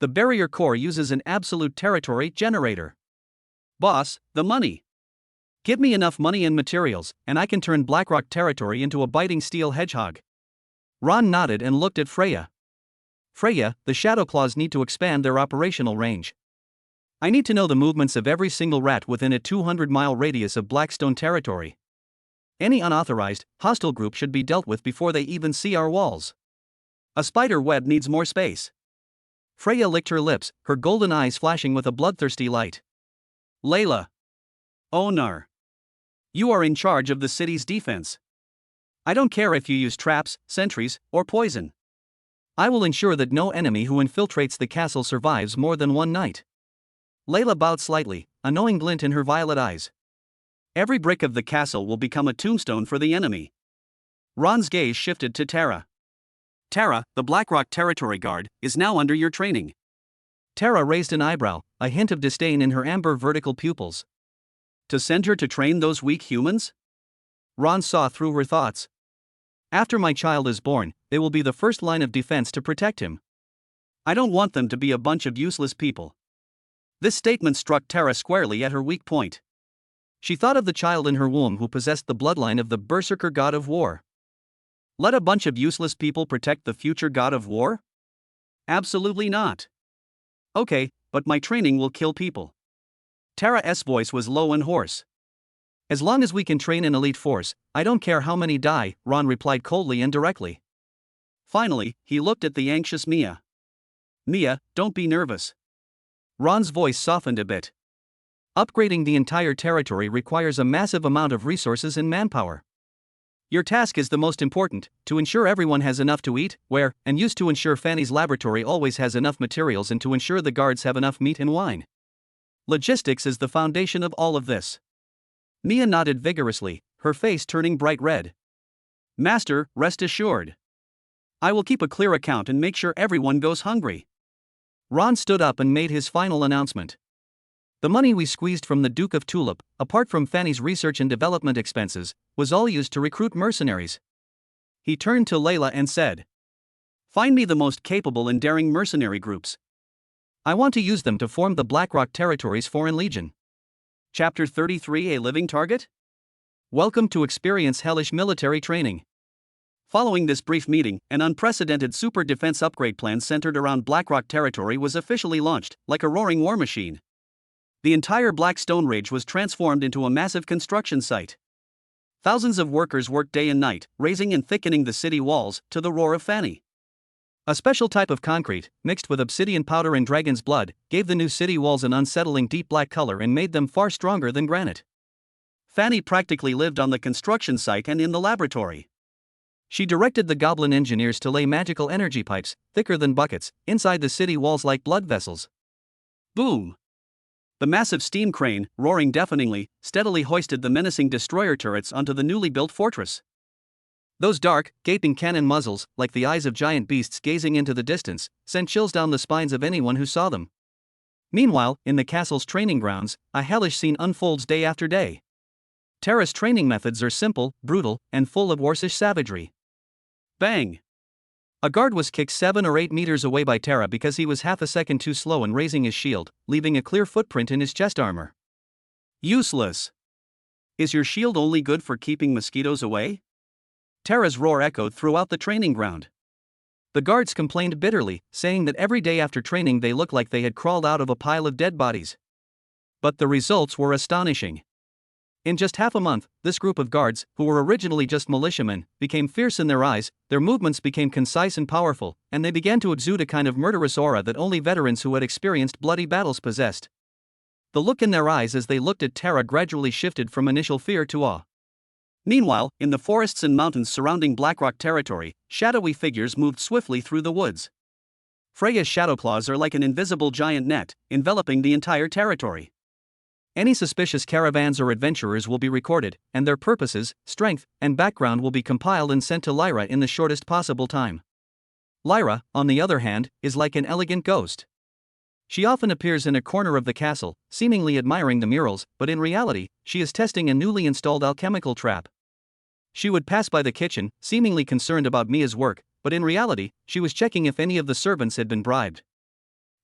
[SPEAKER 1] The barrier core uses an absolute territory generator. Boss, the money. Give me enough money and materials, and I can turn Blackrock territory into a biting steel hedgehog. Ron nodded and looked at Freya. Freya, the Shadowclaws need to expand their operational range. I need to know the movements of every single rat within a 200-mile radius of Blackstone territory. Any unauthorized, hostile group should be dealt with before they even see our walls. A spider web needs more space. Freya licked her lips, her golden eyes flashing with a bloodthirsty light. Layla. Onar. You are in charge of the city's defense. I don't care if you use traps, sentries, or poison. I will ensure that no enemy who infiltrates the castle survives more than one night. Layla bowed slightly, a knowing glint in her violet eyes. Every brick of the castle will become a tombstone for the enemy. Ron's gaze shifted to Tara. Tara, the Blackrock Territory Guard, is now under your training. Tara raised an eyebrow, a hint of disdain in her amber vertical pupils. To send her to train those weak humans? Ron saw through her thoughts. After my child is born, they will be the first line of defense to protect him. I don't want them to be a bunch of useless people. This statement struck Tara squarely at her weak point. She thought of the child in her womb who possessed the bloodline of the Berserker god of war. Let a bunch of useless people protect the future god of war? Absolutely not. Okay, but my training will kill people. Tara's voice was low and hoarse. As long as we can train an elite force, I don't care how many die, Ron replied coldly and directly. Finally, he looked at the anxious Mia. Mia, don't be nervous. Ron's voice softened a bit. Upgrading the entire territory requires a massive amount of resources and manpower. Your task is the most important, to ensure everyone has enough to eat, wear, and use, to ensure Fanny's laboratory always has enough materials, and to ensure the guards have enough meat and wine. Logistics is the foundation of all of this. Mia nodded vigorously, her face turning bright red. Master, rest assured. I will keep a clear account and make sure everyone goes hungry. Ron stood up and made his final announcement. The money we squeezed from the Duke of Tulip, apart from Fanny's research and development expenses, was all used to recruit mercenaries. He turned to Layla and said, Find me the most capable and daring mercenary groups. I want to use them to form the Blackrock Territory's Foreign Legion. Chapter 33: A Living Target? Welcome to Experience Hellish Military Training. Following this brief meeting, an unprecedented super defense upgrade plan centered around Blackrock Territory was officially launched, like a roaring war machine. The entire Blackstone Ridge was transformed into a massive construction site. Thousands of workers worked day and night, raising and thickening the city walls to the roar of Fanny. A special type of concrete, mixed with obsidian powder and dragon's blood, gave the new city walls an unsettling deep black color and made them far stronger than granite. Fanny practically lived on the construction site and in the laboratory. She directed the goblin engineers to lay magical energy pipes, thicker than buckets, inside the city walls like blood vessels. Boom! The massive steam crane, roaring deafeningly, steadily hoisted the menacing destroyer turrets onto the newly built fortress. Those dark, gaping cannon muzzles, like the eyes of giant beasts gazing into the distance, sent chills down the spines of anyone who saw them. Meanwhile, in the castle's training grounds, a hellish scene unfolds day after day. Terra's training methods are simple, brutal, and full of Warsish savagery. Bang! A guard was kicked 7 or 8 meters away by Terra because he was half a second too slow in raising his shield, leaving a clear footprint in his chest armor. Useless! Is your shield only good for keeping mosquitoes away? Terra's roar echoed throughout the training ground. The guards complained bitterly, saying that every day after training they looked like they had crawled out of a pile of dead bodies. But the results were astonishing. In just half a month, this group of guards, who were originally just militiamen, became fierce in their eyes, their movements became concise and powerful, and they began to exude a kind of murderous aura that only veterans who had experienced bloody battles possessed. The look in their eyes as they looked at Terra gradually shifted from initial fear to awe. Meanwhile, in the forests and mountains surrounding Blackrock territory, shadowy figures moved swiftly through the woods. Freya's shadowclaws are like an invisible giant net, enveloping the entire territory. Any suspicious caravans or adventurers will be recorded, and their purposes, strength, and background will be compiled and sent to Lyra in the shortest possible time. Lyra, on the other hand, is like an elegant ghost. She often appears in a corner of the castle, seemingly admiring the murals, but in reality, she is testing a newly installed alchemical trap. She would pass by the kitchen, seemingly concerned about Mia's work, but in reality, she was checking if any of the servants had been bribed.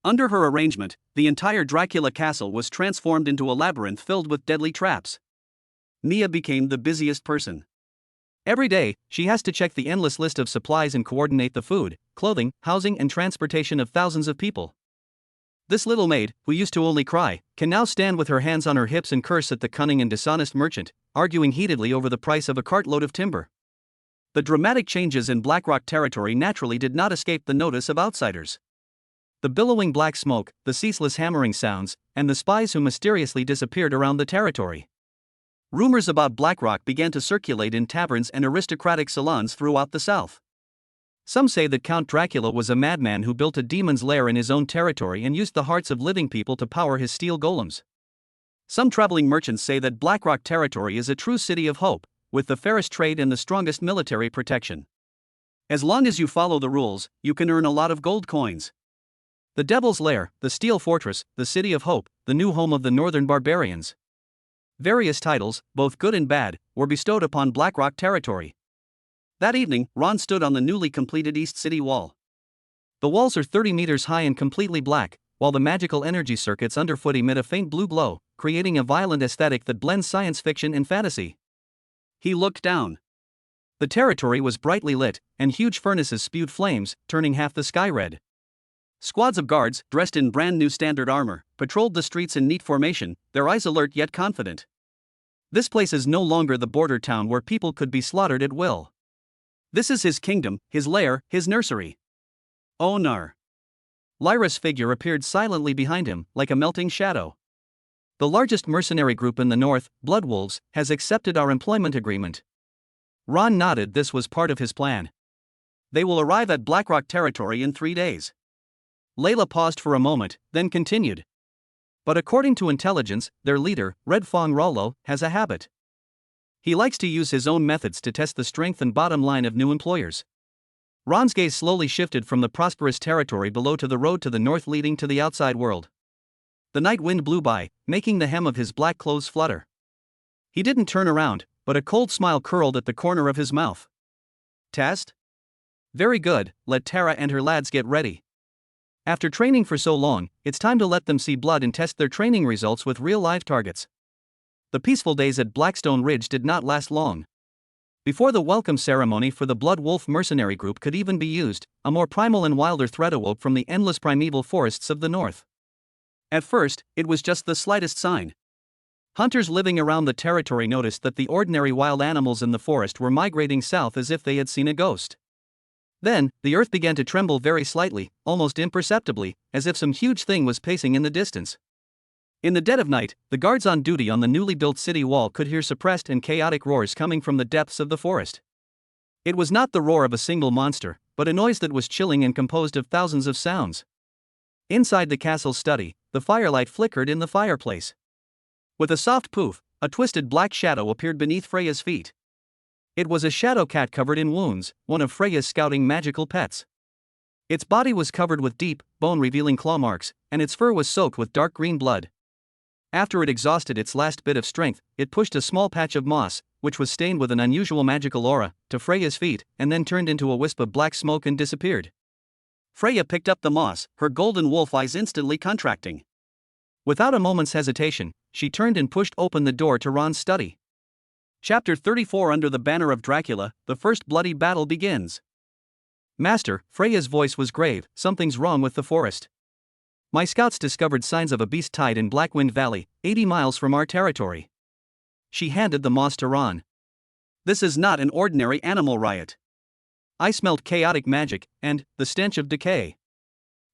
[SPEAKER 1] Under her arrangement, the entire Dracula castle was transformed into a labyrinth filled with deadly traps. Mia became the busiest person. Every day, she has to check the endless list of supplies and coordinate the food, clothing, housing, and transportation of thousands of people. This little maid, who used to only cry, can now stand with her hands on her hips and curse at the cunning and dishonest merchant, arguing heatedly over the price of a cartload of timber. The dramatic changes in Blackrock territory naturally did not escape the notice of outsiders. The billowing black smoke, the ceaseless hammering sounds, and the spies who mysteriously disappeared around the territory. Rumors about Blackrock began to circulate in taverns and aristocratic salons throughout the south. Some say that Count Dracula was a madman who built a demon's lair in his own territory and used the hearts of living people to power his steel golems. Some traveling merchants say that Blackrock territory is a true city of hope, with the fairest trade and the strongest military protection. As long as you follow the rules, you can earn a lot of gold coins. The Devil's Lair, the Steel Fortress, the City of Hope, the new home of the Northern Barbarians. Various titles, both good and bad, were bestowed upon Blackrock territory. That evening, Ron stood on the newly completed East City Wall. The walls are 30 meters high and completely black, while the magical energy circuits underfoot emit a faint blue glow, creating a violent aesthetic that blends science fiction and fantasy. He looked down. The territory was brightly lit, and huge furnaces spewed flames, turning half the sky red. Squads of guards, dressed in brand new standard armor, patrolled the streets in neat formation, their eyes alert yet confident. This place is no longer the border town where people could be slaughtered at will. This is his kingdom, his lair, his nursery. Oh nar. Lyra's figure appeared silently behind him, like a melting shadow. The largest mercenary group in the north, Bloodwolves, has accepted our employment agreement. Ron nodded. This was part of his plan. They will arrive at Blackrock territory in 3 days. Layla paused for a moment, then continued. But according to intelligence, their leader, Red Fong Rollo, has a habit. He likes to use his own methods to test the strength and bottom line of new employers. Ron's gaze slowly shifted from the prosperous territory below to the road to the north leading to the outside world. The night wind blew by, making the hem of his black clothes flutter. He didn't turn around, but a cold smile curled at the corner of his mouth. Test? Very good, let Tara and her lads get ready. After training for so long, it's time to let them see blood and test their training results with real live targets. The peaceful days at Blackstone Ridge did not last long. Before the welcome ceremony for the Blood Wolf mercenary group could even be used, a more primal and wilder threat awoke from the endless primeval forests of the north. At first, it was just the slightest sign. Hunters living around the territory noticed that the ordinary wild animals in the forest were migrating south as if they had seen a ghost. Then, the earth began to tremble very slightly, almost imperceptibly, as if some huge thing was pacing in the distance. In the dead of night, the guards on duty on the newly built city wall could hear suppressed and chaotic roars coming from the depths of the forest. It was not the roar of a single monster, but a noise that was chilling and composed of thousands of sounds. Inside the castle's study, the firelight flickered in the fireplace. With a soft poof, a twisted black shadow appeared beneath Freya's feet. It was a shadow cat covered in wounds, one of Freya's scouting magical pets. Its body was covered with deep, bone-revealing claw marks, and its fur was soaked with dark green blood. After it exhausted its last bit of strength, it pushed a small patch of moss, which was stained with an unusual magical aura, to Freya's feet, and then turned into a wisp of black smoke and disappeared. Freya picked up the moss, her golden wolf eyes instantly contracting. Without a moment's hesitation, she turned and pushed open the door to Ron's study. Chapter 34. Under the banner of Dracula, the first bloody battle begins. Master, Freya's voice was grave, something's wrong with the forest. My scouts discovered signs of a beast tide in Blackwind Valley, 80 miles from our territory. She handed the moss to Ron. This is not an ordinary animal riot. I smelled chaotic magic, and the stench of decay.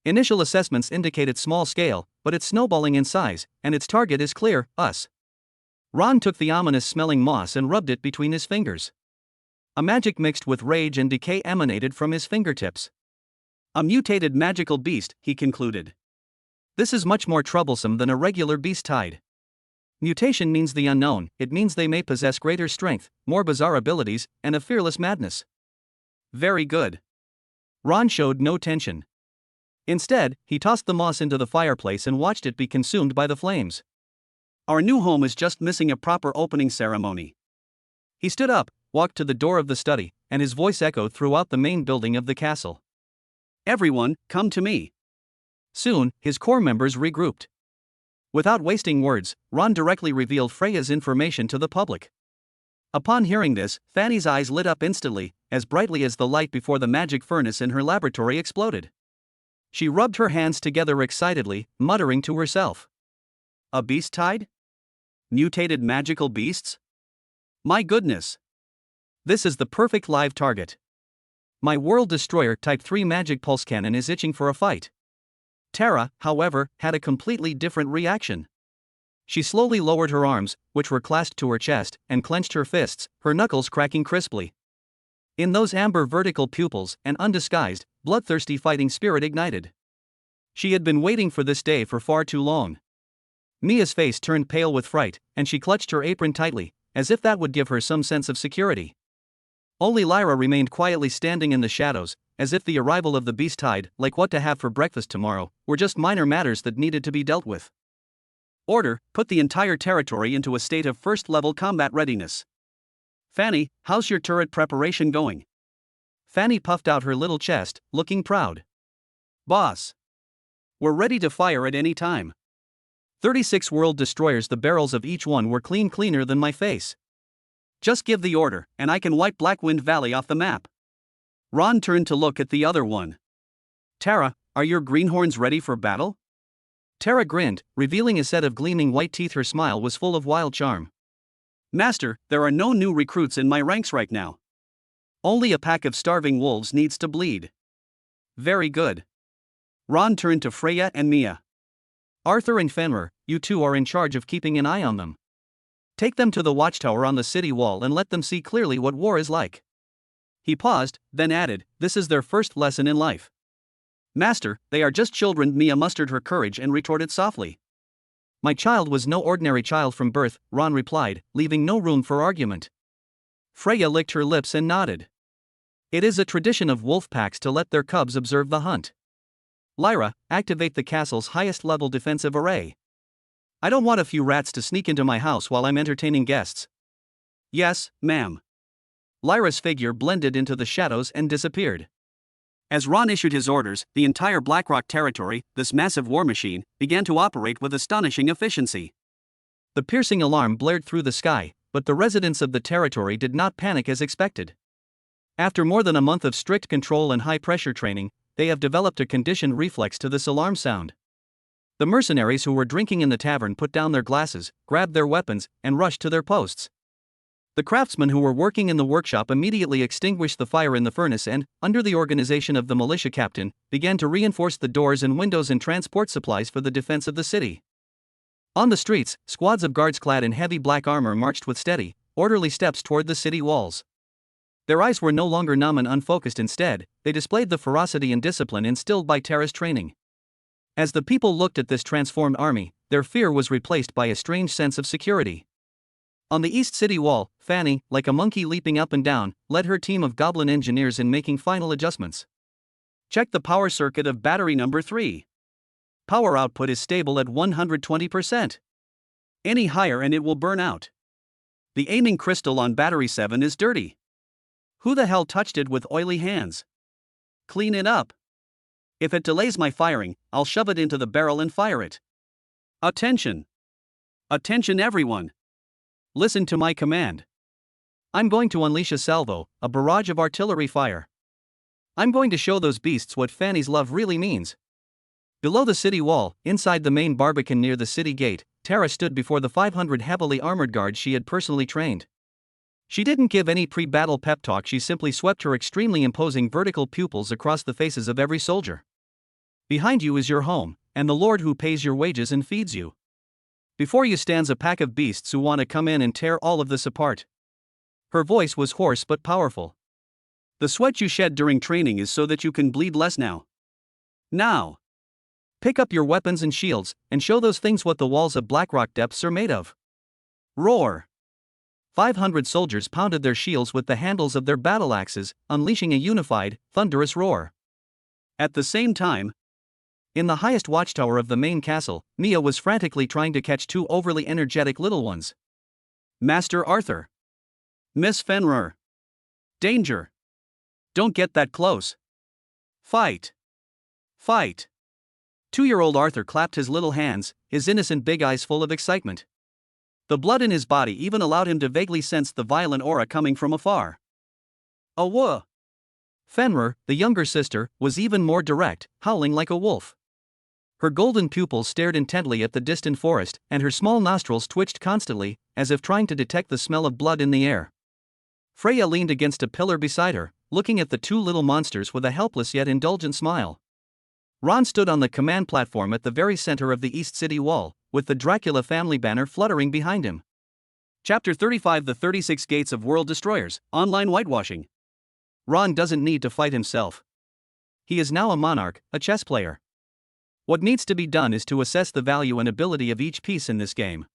[SPEAKER 1] Initial assessments indicated small scale, but it's snowballing in size, and its target is clear, us. Ron took the ominous-smelling moss and rubbed it between his fingers. A magic mixed with rage and decay emanated from his fingertips. A mutated magical beast, he concluded. This is much more troublesome than a regular beast tide. Mutation means the unknown, it means they may possess greater strength, more bizarre abilities, and a fearless madness. Very good. Ron showed no tension. Instead, he tossed the moss into the fireplace and watched it be consumed by the flames. Our new home is just missing a proper opening ceremony. He stood up, walked to the door of the study, and his voice echoed throughout the main building of the castle. Everyone, come to me. Soon, his core members regrouped. Without wasting words, Ron directly revealed Freya's information to the public. Upon hearing this, Fanny's eyes lit up instantly, as brightly as the light before the magic furnace in her laboratory exploded. She rubbed her hands together excitedly, muttering to herself. A beast tide? Mutated magical beasts? My goodness! This is the perfect live target. My World Destroyer Type 3 magic pulse cannon is itching for a fight. Tara, however, had a completely different reaction. She slowly lowered her arms, which were clasped to her chest, and clenched her fists, her knuckles cracking crisply. In those amber vertical pupils, an undisguised, bloodthirsty fighting spirit ignited. She had been waiting for this day for far too long. Mia's face turned pale with fright, and she clutched her apron tightly, as if that would give her some sense of security. Only Lyra remained quietly standing in the shadows, as if the arrival of the beast tide, like what to have for breakfast tomorrow, were just minor matters that needed to be dealt with. Order, put the entire territory into a state of first-level combat readiness. Fanny, how's your turret preparation going? Fanny puffed out her little chest, looking proud. Boss. We're ready to fire at any time. 36 world destroyers, the barrels of each one were cleaner than my face. Just give the order, and I can wipe Blackwind Valley off the map. Ron turned to look at the other one. Tara, are your greenhorns ready for battle? Tara grinned, revealing a set of gleaming white teeth. Her smile was full of wild charm. Master, there are no new recruits in my ranks right now. Only a pack of starving wolves needs to bleed. Very good. Ron turned to Freya and Mia. Arthur and Fenrir, you two are in charge of keeping an eye on them. Take them to the watchtower on the city wall and let them see clearly what war is like. He paused, then added, this is their first lesson in life. Master, they are just children. Mia mustered her courage and retorted softly. My child was no ordinary child from birth, Ron replied, leaving no room for argument. Freya licked her lips and nodded. It is a tradition of wolf packs to let their cubs observe the hunt. Lyra, activate the castle's highest-level defensive array. I don't want a few rats to sneak into my house while I'm entertaining guests. Yes, ma'am. Lyra's figure blended into the shadows and disappeared. As Ron issued his orders, the entire Blackrock territory, this massive war machine, began to operate with astonishing efficiency. The piercing alarm blared through the sky, but the residents of the territory did not panic as expected. After more than a month of strict control and high-pressure training, they have developed a conditioned reflex to this alarm sound. The mercenaries who were drinking in the tavern put down their glasses, grabbed their weapons, and rushed to their posts. The craftsmen who were working in the workshop immediately extinguished the fire in the furnace and, under the organization of the militia captain, began to reinforce the doors and windows and transport supplies for the defense of the city. On the streets, squads of guards clad in heavy black armor marched with steady, orderly steps toward the city walls. Their eyes were no longer numb and unfocused. Instead, they displayed the ferocity and discipline instilled by Tara's training. As the people looked at this transformed army, their fear was replaced by a strange sense of security. On the east city wall, Fanny, like a monkey leaping up and down, led her team of goblin engineers in making final adjustments. Check the power circuit of battery number 3. Power output is stable at 120%. Any higher and it will burn out. The aiming crystal on battery 7 is dirty. Who the hell touched it with oily hands? Clean it up. If it delays my firing, I'll shove it into the barrel and fire it. Attention! Attention everyone! Listen to my command. I'm going to unleash a salvo, a barrage of artillery fire. I'm going to show those beasts what Fanny's love really means. Below the city wall, inside the main barbican near the city gate, Tara stood before the 500 heavily armored guards she had personally trained. She didn't give any pre-battle pep talk, she simply swept her extremely imposing vertical pupils across the faces of every soldier. Behind you is your home, and the Lord who pays your wages and feeds you. Before you stands a pack of beasts who want to come in and tear all of this apart. Her voice was hoarse but powerful. The sweat you shed during training is so that you can bleed less now. Now! Pick up your weapons and shields, and show those things what the walls of Blackrock Depths are made of. Roar! 500 soldiers pounded their shields with the handles of their battle axes, unleashing a unified, thunderous roar. At the same time, in the highest watchtower of the main castle, Mia was frantically trying to catch 2 overly energetic little ones. Master Arthur! Miss Fenrir! Danger! Don't get that close! Fight! Fight! 2-year-old Arthur clapped his little hands, his innocent big eyes full of excitement. The blood in his body even allowed him to vaguely sense the violent aura coming from afar. Awah! Fenrir, the younger sister, was even more direct, howling like a wolf. Her golden pupils stared intently at the distant forest, and her small nostrils twitched constantly, as if trying to detect the smell of blood in the air. Freya leaned against a pillar beside her, looking at the 2 little monsters with a helpless yet indulgent smile. Ron stood on the command platform at the very center of the East City Wall, with the Dracula family banner fluttering behind him. Chapter 35: The 36 Gates of World Destroyers, Online Whitewashing. Ron doesn't need to fight himself. He is now a monarch, a chess player. What needs to be done is to assess the value and ability of each piece in this game.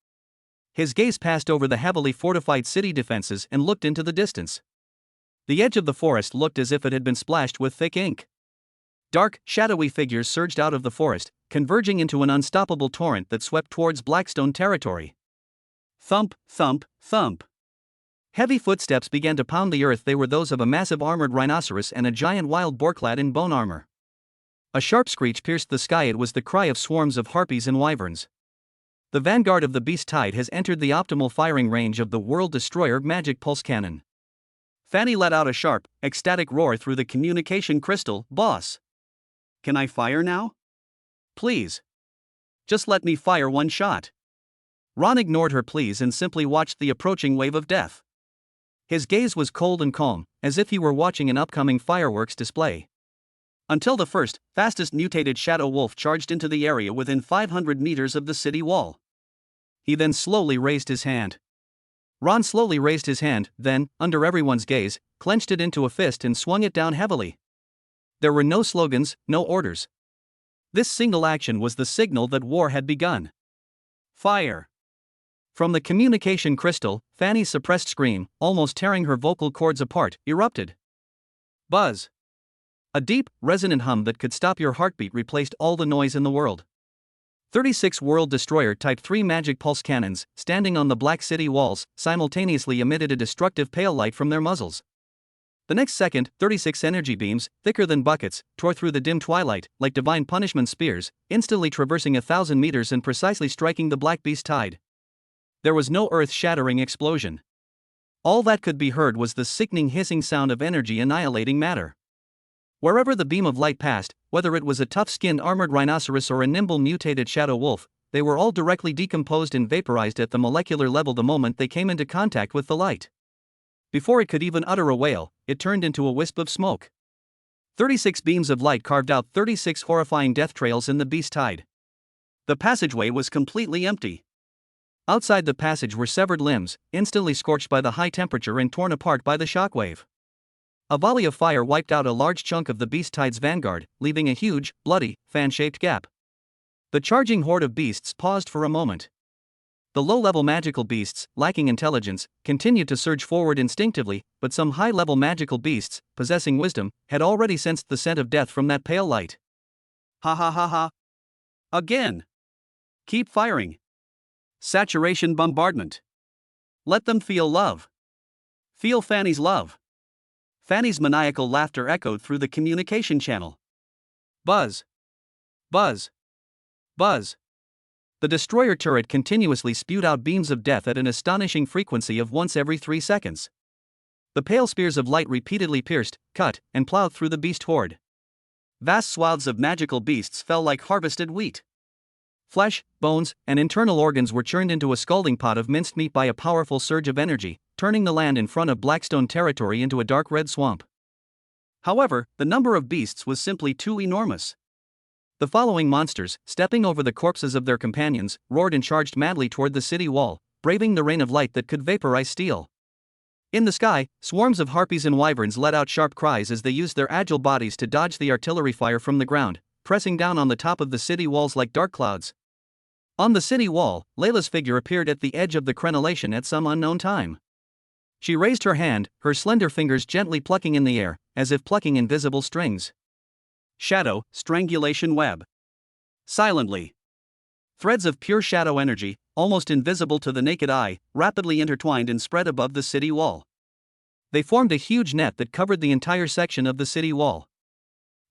[SPEAKER 1] His gaze passed over the heavily fortified city defenses and looked into the distance. The edge of the forest looked as if it had been splashed with thick ink. Dark, shadowy figures surged out of the forest, converging into an unstoppable torrent that swept towards Blackstone territory. Thump, thump, thump. Heavy footsteps began to pound the earth. They were those of a massive armored rhinoceros and a giant wild boar clad in bone armor. A sharp screech pierced the sky. It was the cry of swarms of harpies and wyverns. The vanguard of the beast tide has entered the optimal firing range of the World Destroyer magic pulse cannon. Fanny let out a sharp, ecstatic roar through the communication crystal. Boss! Can I fire now? Please. Just let me fire one shot. Ron ignored her pleas and simply watched the approaching wave of death. His gaze was cold and calm, as if he were watching an upcoming fireworks display. Until the first, fastest mutated shadow wolf charged into the area within 500 meters of the city wall. He then slowly raised his hand. Ron slowly raised his hand, then, under everyone's gaze, clenched it into a fist and swung it down heavily. There were no slogans, no orders. This single action was the signal that war had begun. Fire! From the communication crystal, Fanny's suppressed scream, almost tearing her vocal cords apart, erupted. Buzz! A deep, resonant hum that could stop your heartbeat replaced all the noise in the world. 36 World Destroyer Type 3 magic pulse cannons, standing on the Black City walls, simultaneously emitted a destructive pale light from their muzzles. The next second, 36 energy beams, thicker than buckets, tore through the dim twilight, like divine punishment spears, instantly traversing 1,000 meters and precisely striking the Black Beast tide. There was no earth-shattering explosion. All that could be heard was the sickening hissing sound of energy annihilating matter. Wherever the beam of light passed, whether it was a tough-skinned armored rhinoceros or a nimble mutated shadow wolf, they were all directly decomposed and vaporized at the molecular level the moment they came into contact with the light. Before it could even utter a wail, it turned into a wisp of smoke. 36 beams of light carved out 36 horrifying death trails in the beast tide. The passageway was completely empty. Outside the passage were severed limbs, instantly scorched by the high temperature and torn apart by the shockwave. A volley of fire wiped out a large chunk of the beast tide's vanguard, leaving a huge, bloody, fan-shaped gap. The charging horde of beasts paused for a moment. The low-level magical beasts, lacking intelligence, continued to surge forward instinctively, but some high-level magical beasts, possessing wisdom, had already sensed the scent of death from that pale light. Ha ha ha ha. Again. Keep firing. Saturation bombardment. Let them feel love. Feel Fanny's love. Fanny's maniacal laughter echoed through the communication channel. Buzz. Buzz. Buzz. The destroyer turret continuously spewed out beams of death at an astonishing frequency of once every 3 seconds. The pale spears of light repeatedly pierced, cut, and plowed through the beast horde. Vast swaths of magical beasts fell like harvested wheat. Flesh, bones, and internal organs were churned into a scalding pot of minced meat by a powerful surge of energy, turning the land in front of Blackstone territory into a dark red swamp. However, the number of beasts was simply too enormous. The following monsters, stepping over the corpses of their companions, roared and charged madly toward the city wall, braving the rain of light that could vaporize steel. In the sky, swarms of harpies and wyverns let out sharp cries as they used their agile bodies to dodge the artillery fire from the ground, pressing down on the top of the city walls like dark clouds. On the city wall, Layla's figure appeared at the edge of the crenellation at some unknown time. She raised her hand, her slender fingers gently plucking in the air, as if plucking invisible strings. Shadow, strangulation web. Silently. Threads of pure shadow energy, almost invisible to the naked eye, rapidly intertwined and spread above the city wall. They formed a huge net that covered the entire section of the city wall.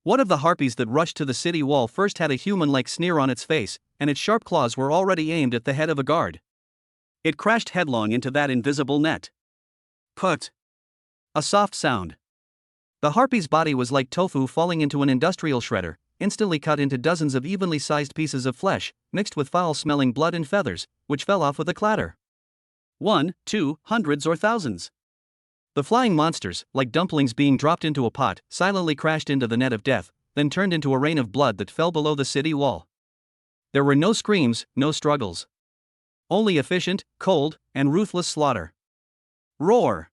[SPEAKER 1] One of the harpies that rushed to the city wall first had a human-like sneer on its face, and its sharp claws were already aimed at the head of a guard. It crashed headlong into that invisible net. Put. A soft sound. The harpy's body was like tofu falling into an industrial shredder, instantly cut into dozens of evenly sized pieces of flesh, mixed with foul-smelling blood and feathers, which fell off with a clatter. 1, 2, hundreds or thousands. The flying monsters, like dumplings being dropped into a pot, silently crashed into the net of death, then turned into a rain of blood that fell below the city wall. There were no screams, no struggles. Only efficient, cold, and ruthless slaughter. Roar!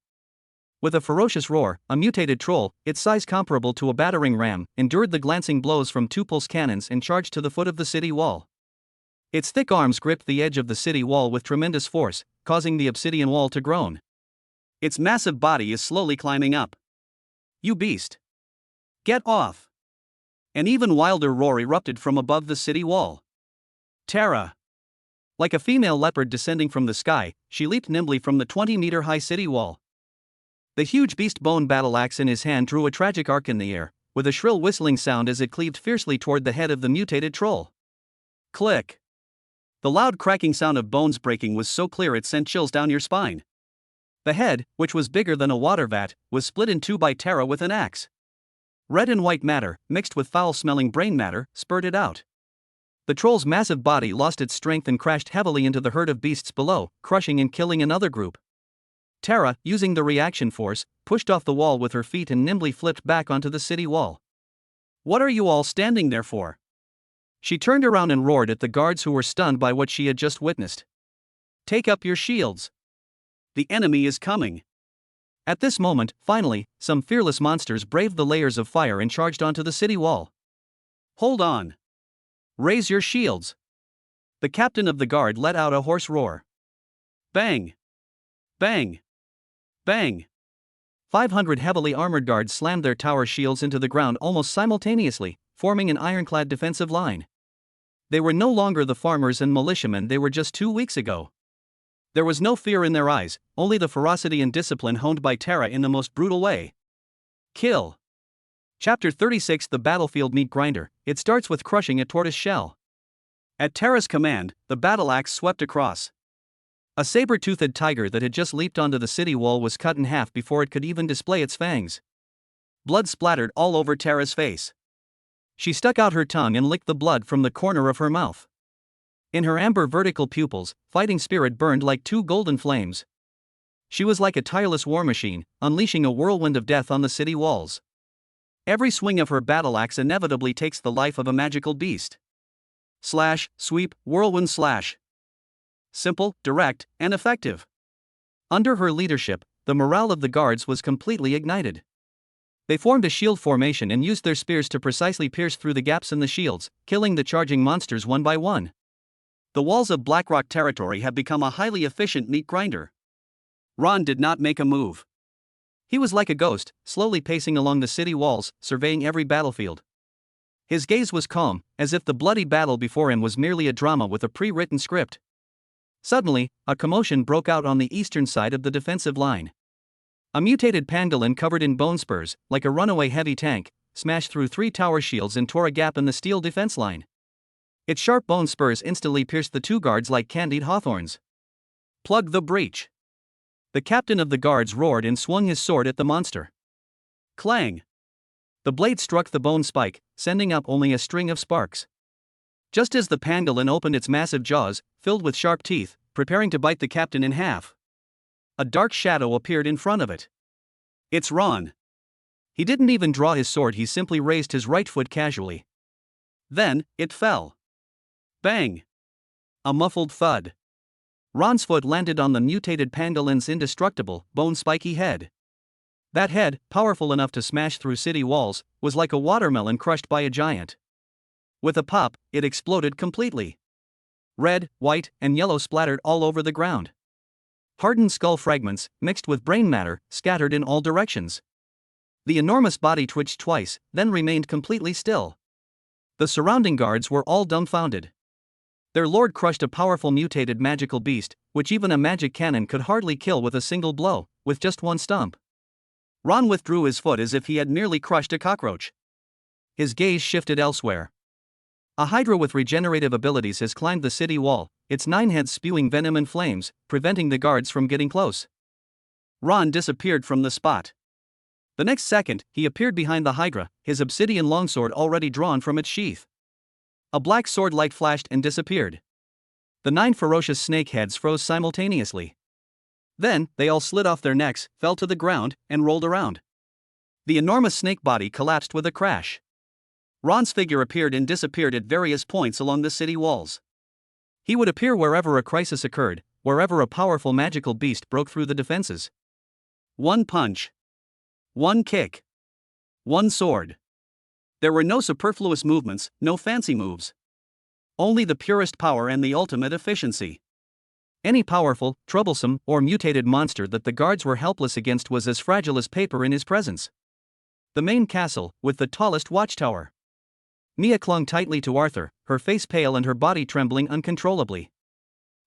[SPEAKER 1] With a ferocious roar, a mutated troll, its size comparable to a battering ram, endured the glancing blows from 2 pulse cannons and charged to the foot of the city wall. Its thick arms gripped the edge of the city wall with tremendous force, causing the obsidian wall to groan. Its massive body is slowly climbing up. You beast! Get off! An even wilder roar erupted from above the city wall. Terra! Like a female leopard descending from the sky, she leaped nimbly from the 20-meter-high city wall. The huge beast bone battle axe in his hand drew a tragic arc in the air, with a shrill whistling sound as it cleaved fiercely toward the head of the mutated troll. Click! The loud cracking sound of bones breaking was so clear it sent chills down your spine. The head, which was bigger than a water vat, was split in 2 by Terra with an axe. Red and white matter, mixed with foul-smelling brain matter, spurted out. The troll's massive body lost its strength and crashed heavily into the herd of beasts below, crushing and killing another group. Terra, using the reaction force, pushed off the wall with her feet and nimbly flipped back onto the city wall. What are you all standing there for? She turned around and roared at the guards who were stunned by what she had just witnessed. Take up your shields. The enemy is coming. At this moment, finally, some fearless monsters braved the layers of fire and charged onto the city wall. Hold on. Raise your shields. The captain of the guard let out a hoarse roar. Bang! Bang! Bang! 500 heavily armored guards slammed their tower shields into the ground almost simultaneously, forming an ironclad defensive line. They were no longer the farmers and militiamen they were just 2 weeks ago. There was no fear in their eyes, only the ferocity and discipline honed by Terra in the most brutal way. Kill. Chapter 36 The Battlefield Meat Grinder. It starts with crushing a tortoise shell. At Terra's command, the battle axe swept across. A saber-toothed tiger that had just leaped onto the city wall was cut in half before it could even display its fangs. Blood splattered all over Terra's face. She stuck out her tongue and licked the blood from the corner of her mouth. In her amber vertical pupils, fighting spirit burned like 2 golden flames. She was like a tireless war machine, unleashing a whirlwind of death on the city walls. Every swing of her battle axe inevitably takes the life of a magical beast. Slash, sweep, whirlwind slash. Simple, direct, and effective. Under her leadership, the morale of the guards was completely ignited. They formed a shield formation and used their spears to precisely pierce through the gaps in the shields, killing the charging monsters one by one. The walls of Blackrock territory have become a highly efficient meat grinder. Ron did not make a move. He was like a ghost, slowly pacing along the city walls, surveying every battlefield. His gaze was calm, as if the bloody battle before him was merely a drama with a pre-written script. Suddenly, a commotion broke out on the eastern side of the defensive line. A mutated pangolin covered in bone spurs, like a runaway heavy tank, smashed through 3 tower shields and tore a gap in the steel defense line. Its sharp bone spurs instantly pierced the 2 guards like candied hawthorns. "Plug the breach!" The captain of the guards roared and swung his sword at the monster. Clang! The blade struck the bone spike, sending up only a string of sparks. Just as the pangolin opened its massive jaws, filled with sharp teeth, preparing to bite the captain in half, a dark shadow appeared in front of it. "It's Ron." He didn't even draw his sword, he simply raised his right foot casually. Then, it fell. Bang! A muffled thud. Ron's foot landed on the mutated pangolin's indestructible, bone-spiky head. That head, powerful enough to smash through city walls, was like a watermelon crushed by a giant. With a pop, it exploded completely. Red, white, and yellow splattered all over the ground. Hardened skull fragments, mixed with brain matter, scattered in all directions. The enormous body twitched twice, then remained completely still. The surrounding guards were all dumbfounded. Their lord crushed a powerful mutated magical beast, which even a magic cannon could hardly kill with a single blow, with just one stump. Ron withdrew his foot as if he had merely crushed a cockroach. His gaze shifted elsewhere. A hydra with regenerative abilities has climbed the city wall, its 9 heads spewing venom and flames, preventing the guards from getting close. Ron disappeared from the spot. The next second, he appeared behind the hydra, his obsidian longsword already drawn from its sheath. A black sword light flashed and disappeared. The 9 ferocious snake heads froze simultaneously. Then, they all slid off their necks, fell to the ground, and rolled around. The enormous snake body collapsed with a crash. Ron's figure appeared and disappeared at various points along the city walls. He would appear wherever a crisis occurred, wherever a powerful magical beast broke through the defenses. One punch. One kick. One sword. There were no superfluous movements, no fancy moves. Only the purest power and the ultimate efficiency. Any powerful, troublesome, or mutated monster that the guards were helpless against was as fragile as paper in his presence. The main castle, with the tallest watchtower. Mia clung tightly to Arthur, her face pale and her body trembling uncontrollably.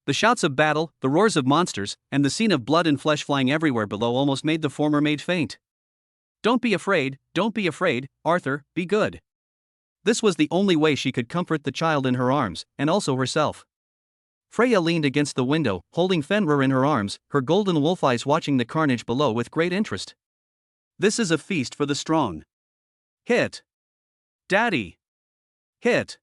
[SPEAKER 1] The shouts of battle, the roars of monsters, and the scene of blood and flesh flying everywhere below almost made the former maid faint. Don't be afraid, Arthur, be good." This was the only way she could comfort the child in her arms, and also herself. Freya leaned against the window, holding Fenrir in her arms, her golden wolf eyes watching the carnage below with great interest. "This is a feast for the strong. Hit! Daddy! Hit!"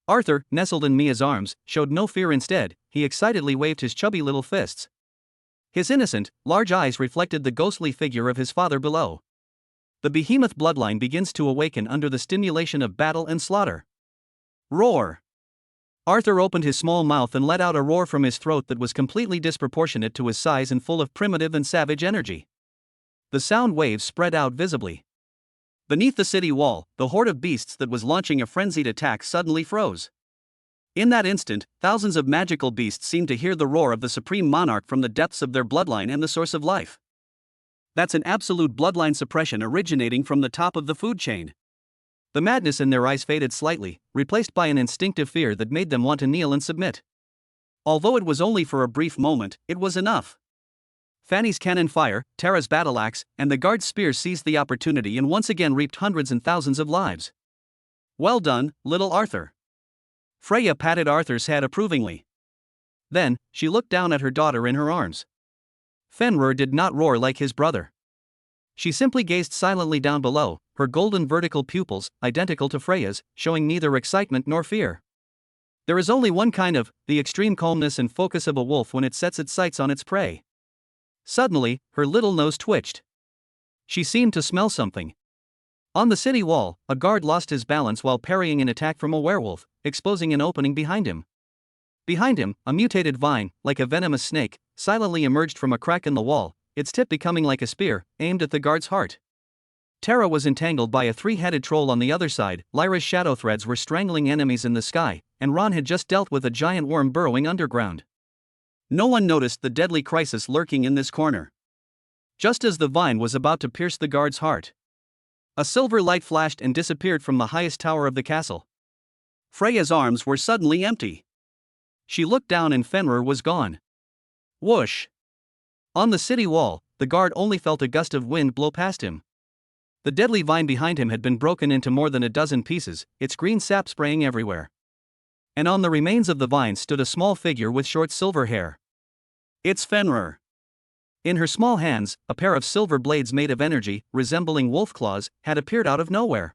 [SPEAKER 1] Arthur, nestled in Mia's arms, showed no fear. Instead, he excitedly waved his chubby little fists. His innocent, large eyes reflected the ghostly figure of his father below. The behemoth bloodline begins to awaken under the stimulation of battle and slaughter. Roar! Arthur opened his small mouth and let out a roar from his throat that was completely disproportionate to his size and full of primitive and savage energy. The sound waves spread out visibly. Beneath the city wall, the horde of beasts that was launching a frenzied attack suddenly froze. In that instant, thousands of magical beasts seemed to hear the roar of the supreme monarch from the depths of their bloodline and the source of life. That's an absolute bloodline suppression originating from the top of the food chain. The madness in their eyes faded slightly, replaced by an instinctive fear that made them want to kneel and submit. Although it was only for a brief moment, it was enough. Fanny's cannon fire, Tara's battle axe, and the guard's spears seized the opportunity and once again reaped hundreds and thousands of lives. "Well done, little Arthur." Freya patted Arthur's head approvingly. Then, she looked down at her daughter in her arms. Fenrir did not roar like his brother. She simply gazed silently down below, her golden vertical pupils, identical to Freya's, showing neither excitement nor fear. There is only one kind of, the extreme calmness and focus of a wolf when it sets its sights on its prey. Suddenly, her little nose twitched. She seemed to smell something. On the city wall, a guard lost his balance while parrying an attack from a werewolf, exposing an opening behind him. Behind him, a mutated vine, like a venomous snake, silently emerged from a crack in the wall, its tip becoming like a spear, aimed at the guard's heart. Terra was entangled by a three-headed troll on the other side, Lyra's shadow threads were strangling enemies in the sky, and Ron had just dealt with a giant worm burrowing underground. No one noticed the deadly crisis lurking in this corner. Just as the vine was about to pierce the guard's heart, a silver light flashed and disappeared from the highest tower of the castle. Freya's arms were suddenly empty. She looked down and Fenrir was gone. Whoosh! On the city wall, the guard only felt a gust of wind blow past him. The deadly vine behind him had been broken into more than a dozen pieces, its green sap spraying everywhere. And on the remains of the vine stood a small figure with short silver hair. It's Fenrir. In her small hands, a pair of silver blades made of energy, resembling wolf claws, had appeared out of nowhere.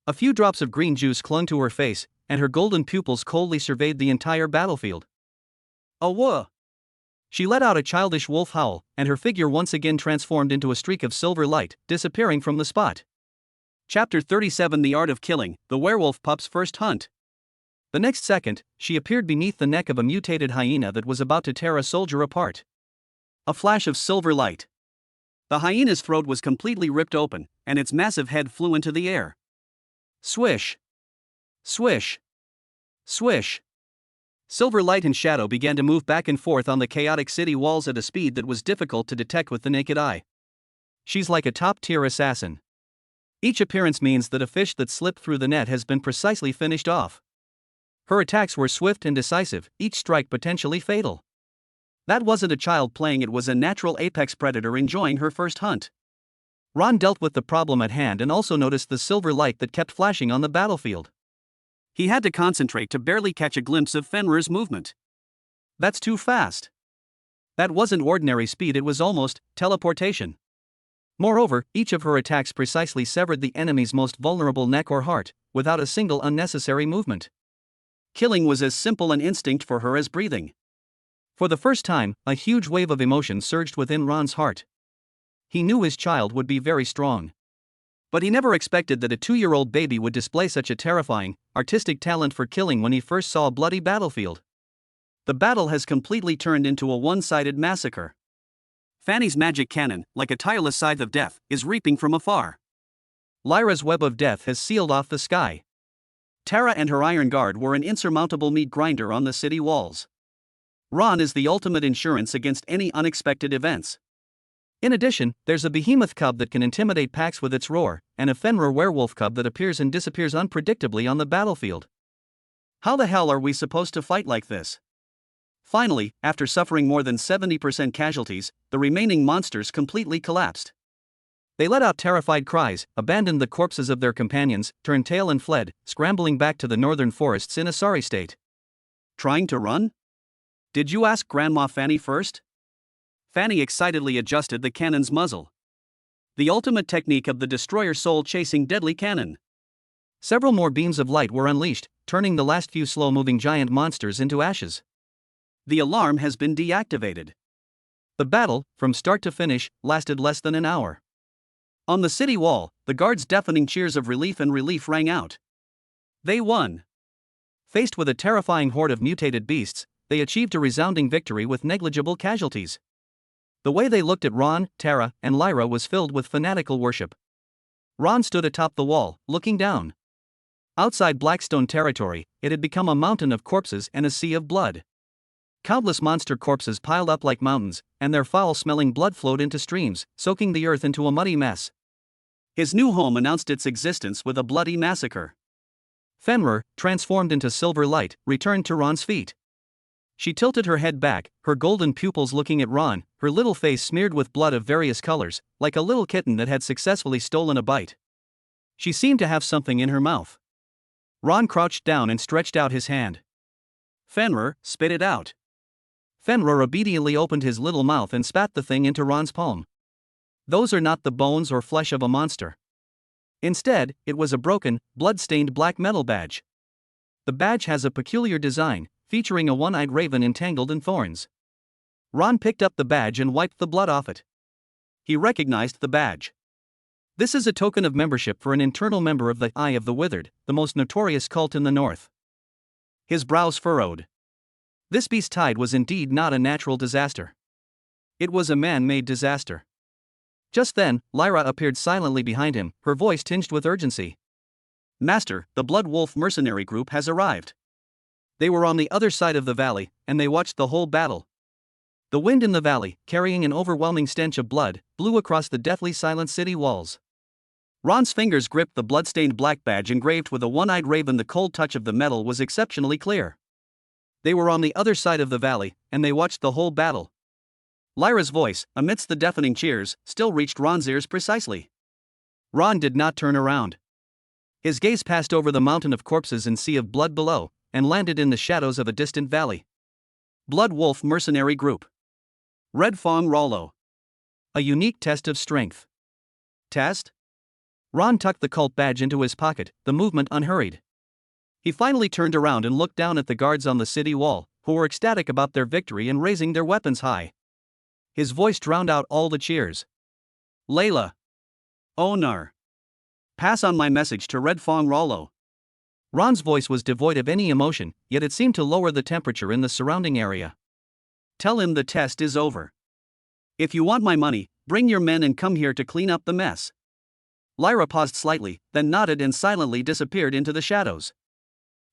[SPEAKER 1] A few drops of green juice clung to her face, and her golden pupils coldly surveyed the entire battlefield. Awah! She let out a childish wolf howl, and her figure once again transformed into a streak of silver light, disappearing from the spot. Chapter 37 The Art of Killing, the Werewolf Pup's First Hunt. The next second, she appeared beneath the neck of a mutated hyena that was about to tear a soldier apart. A flash of silver light. The hyena's throat was completely ripped open, and its massive head flew into the air. Swish! Swish! Swish! Silver light and shadow began to move back and forth on the chaotic city walls at a speed that was difficult to detect with the naked eye. She's like a top-tier assassin. Each appearance means that a fish that slipped through the net has been precisely finished off. Her attacks were swift and decisive, each strike potentially fatal. That wasn't a child playing, it was a natural apex predator enjoying her first hunt. Ron dealt with the problem at hand and also noticed the silver light that kept flashing on the battlefield. He had to concentrate to barely catch a glimpse of Fenrir's movement. That's too fast. That wasn't ordinary speed, it was almost teleportation. Moreover, each of her attacks precisely severed the enemy's most vulnerable neck or heart, without a single unnecessary movement. Killing was as simple an instinct for her as breathing. For the first time, a huge wave of emotion surged within Ron's heart. He knew his child would be very strong. But he never expected that a 2-year-old baby would display such a terrifying, artistic talent for killing when he first saw a bloody battlefield. The battle has completely turned into a one-sided massacre. Fanny's magic cannon, like a tireless scythe of death, is reaping from afar. Lyra's web of death has sealed off the sky. Terra and her iron guard were an insurmountable meat grinder on the city walls. Ron is the ultimate insurance against any unexpected events. In addition, there's a behemoth cub that can intimidate packs with its roar, and a Fenrir werewolf cub that appears and disappears unpredictably on the battlefield. How the hell are we supposed to fight like this? Finally, after suffering more than 70% casualties, the remaining monsters completely collapsed. They let out terrified cries, abandoned the corpses of their companions, turned tail and fled, scrambling back to the northern forests in a sorry state. Trying to run? Did you ask Grandma Fanny first? Fanny excitedly adjusted the cannon's muzzle. The ultimate technique of the destroyer soul-chasing deadly cannon. Several more beams of light were unleashed, turning the last few slow-moving giant monsters into ashes. The alarm has been deactivated. The battle, from start to finish, lasted less than an hour. On the city wall, the guards' deafening cheers of relief rang out. They won. Faced with a terrifying horde of mutated beasts, they achieved a resounding victory with negligible casualties. The way they looked at Ron, Terra, and Lyra was filled with fanatical worship. Ron stood atop the wall, looking down. Outside Blackstone territory, it had become a mountain of corpses and a sea of blood. Countless monster corpses piled up like mountains, and their foul-smelling blood flowed into streams, soaking the earth into a muddy mess. His new home announced its existence with a bloody massacre. Fenrir, transformed into silver light, returned to Ron's feet. She tilted her head back, her golden pupils looking at Ron, her little face smeared with blood of various colors, like a little kitten that had successfully stolen a bite. She seemed to have something in her mouth. Ron crouched down and stretched out his hand. Fenrir, spit it out. Fenrir obediently opened his little mouth and spat the thing into Ron's palm. Those are not the bones or flesh of a monster. Instead, it was a broken, blood-stained black metal badge. The badge has a peculiar design, featuring a one-eyed raven entangled in thorns. Ron picked up the badge and wiped the blood off it. He recognized the badge. This is a token of membership for an internal member of the Eye of the Withered, the most notorious cult in the north. His brows furrowed. This beast's tide was indeed not a natural disaster. It was a man-made disaster. Just then, Lyra appeared silently behind him, her voice tinged with urgency. Master, the Blood Wolf mercenary group has arrived. They were on the other side of the valley, and they watched the whole battle. The wind in the valley, carrying an overwhelming stench of blood, blew across the deathly silent city walls. Ron's fingers gripped the blood-stained black badge engraved with a one-eyed raven. The cold touch of the metal was exceptionally clear. They were on the other side of the valley, and they watched the whole battle. Lyra's voice, amidst the deafening cheers, still reached Ron's ears precisely. Ron did not turn around. His gaze passed over the mountain of corpses and sea of blood below, and landed in the shadows of a distant valley. Blood Wolf mercenary group. Red Fong Rollo. A unique test of strength. Test? Ron tucked the cult badge into his pocket, the movement unhurried. He finally turned around and looked down at the guards on the city wall, who were ecstatic about their victory and raising their weapons high. His voice drowned out all the cheers. Layla. Onar. Pass on my message to Red Fong Rollo. Ron's voice was devoid of any emotion, yet it seemed to lower the temperature in the surrounding area. Tell him the test is over. If you want my money, bring your men and come here to clean up the mess. Lyra paused slightly, then nodded and silently disappeared into the shadows.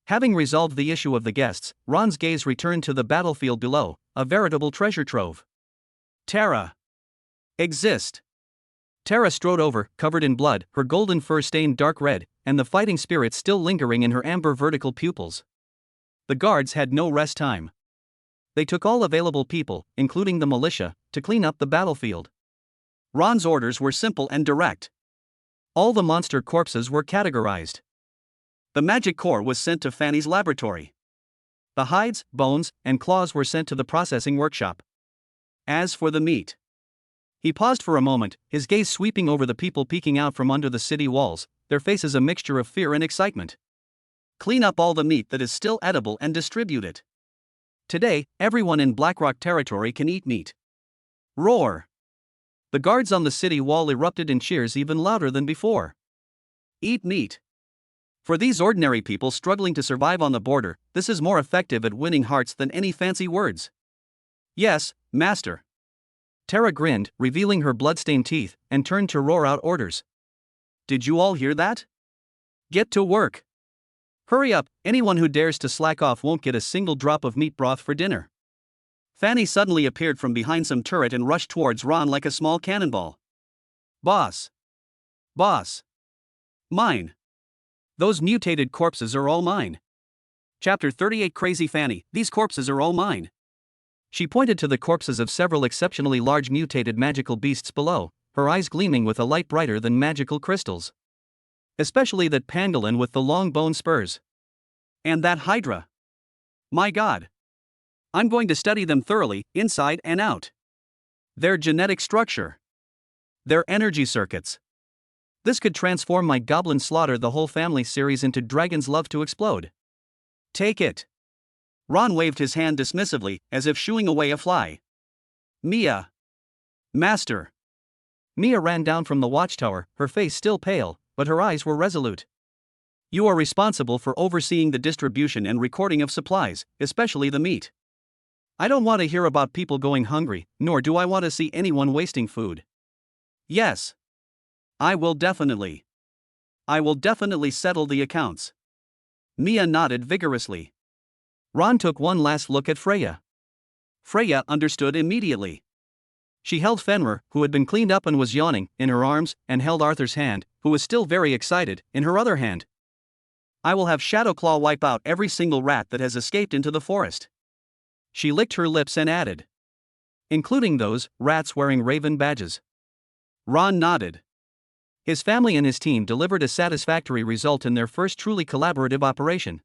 [SPEAKER 1] Having resolved the issue of the guests, Ron's gaze returned to the battlefield below, a veritable treasure trove. Tara. Exist. Tara strode over, covered in blood, her golden fur stained dark red, and the fighting spirit still lingering in her amber vertical pupils. The guards had no rest time. They took all available people, including the militia, to clean up the battlefield. Ron's orders were simple and direct. All the monster corpses were categorized. The magic core was sent to Fanny's laboratory. The hides, bones, and claws were sent to the processing workshop. As for the meat. He paused for a moment, his gaze sweeping over the people peeking out from under the city walls, their faces a mixture of fear and excitement. Clean up all the meat that is still edible and distribute it. Today, everyone in Blackrock territory can eat meat. Roar! The guards on the city wall erupted in cheers even louder than before. Eat meat. For these ordinary people struggling to survive on the border, this is more effective at winning hearts than any fancy words. Yes, master. Tara grinned, revealing her blood-stained teeth, and turned to roar out orders. Did you all hear that? Get to work. Hurry up, anyone who dares to slack off won't get a single drop of meat broth for dinner. Fanny suddenly appeared from behind some turret and rushed towards Ron like a small cannonball. Boss. Boss. Mine. Those mutated corpses are all mine. Chapter 38. Crazy Fanny, these corpses are all mine. She pointed to the corpses of several exceptionally large mutated magical beasts below, her eyes gleaming with a light brighter than magical crystals. Especially that pangolin with the long bone spurs. And that hydra. My god. I'm going to study them thoroughly, inside and out. Their genetic structure. Their energy circuits. This could transform my Goblin Slaughter the Whole Family series into Dragon's Love to Explode. Take it. Ron waved his hand dismissively, as if shooing away a fly. Mia. Master. Mia ran down from the watchtower, her face still pale, but her eyes were resolute. You are responsible for overseeing the distribution and recording of supplies, especially the meat. I don't want to hear about people going hungry, nor do I want to see anyone wasting food. Yes. I will definitely settle the accounts. Mia nodded vigorously. Ron took one last look at Freya. Freya understood immediately. She held Fenrir, who had been cleaned up and was yawning, in her arms, and held Arthur's hand, who was still very excited, in her other hand. I will have Shadowclaw wipe out every single rat that has escaped into the forest. She licked her lips and added. Including those rats wearing raven badges. Ron nodded. His family and his team delivered a satisfactory result in their first truly collaborative operation.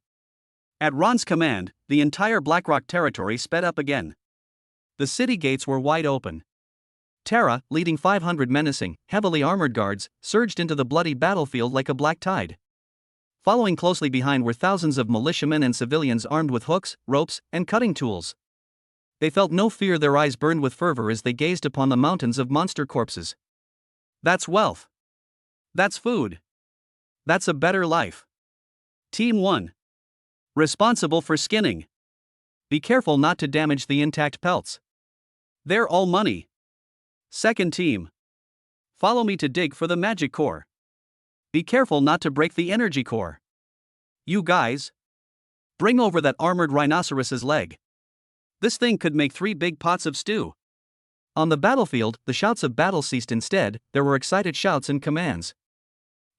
[SPEAKER 1] At Ron's command, the entire Blackrock territory sped up again. The city gates were wide open. Tara, leading 500 menacing, heavily armored guards, surged into the bloody battlefield like a black tide. Following closely behind were thousands of militiamen and civilians armed with hooks, ropes, and cutting tools. They felt no fear, their eyes burned with fervor as they gazed upon the mountains of monster corpses. That's wealth. That's food. That's a better life. Team 1. Responsible for skinning. Be careful not to damage the intact pelts. They're all money. Second team. Follow me to dig for the magic core. Be careful not to break the energy core. You guys. Bring over that armored rhinoceros's leg. This thing could make 3 big pots of stew. On the battlefield, the shouts of battle ceased. Instead, there were excited shouts and commands.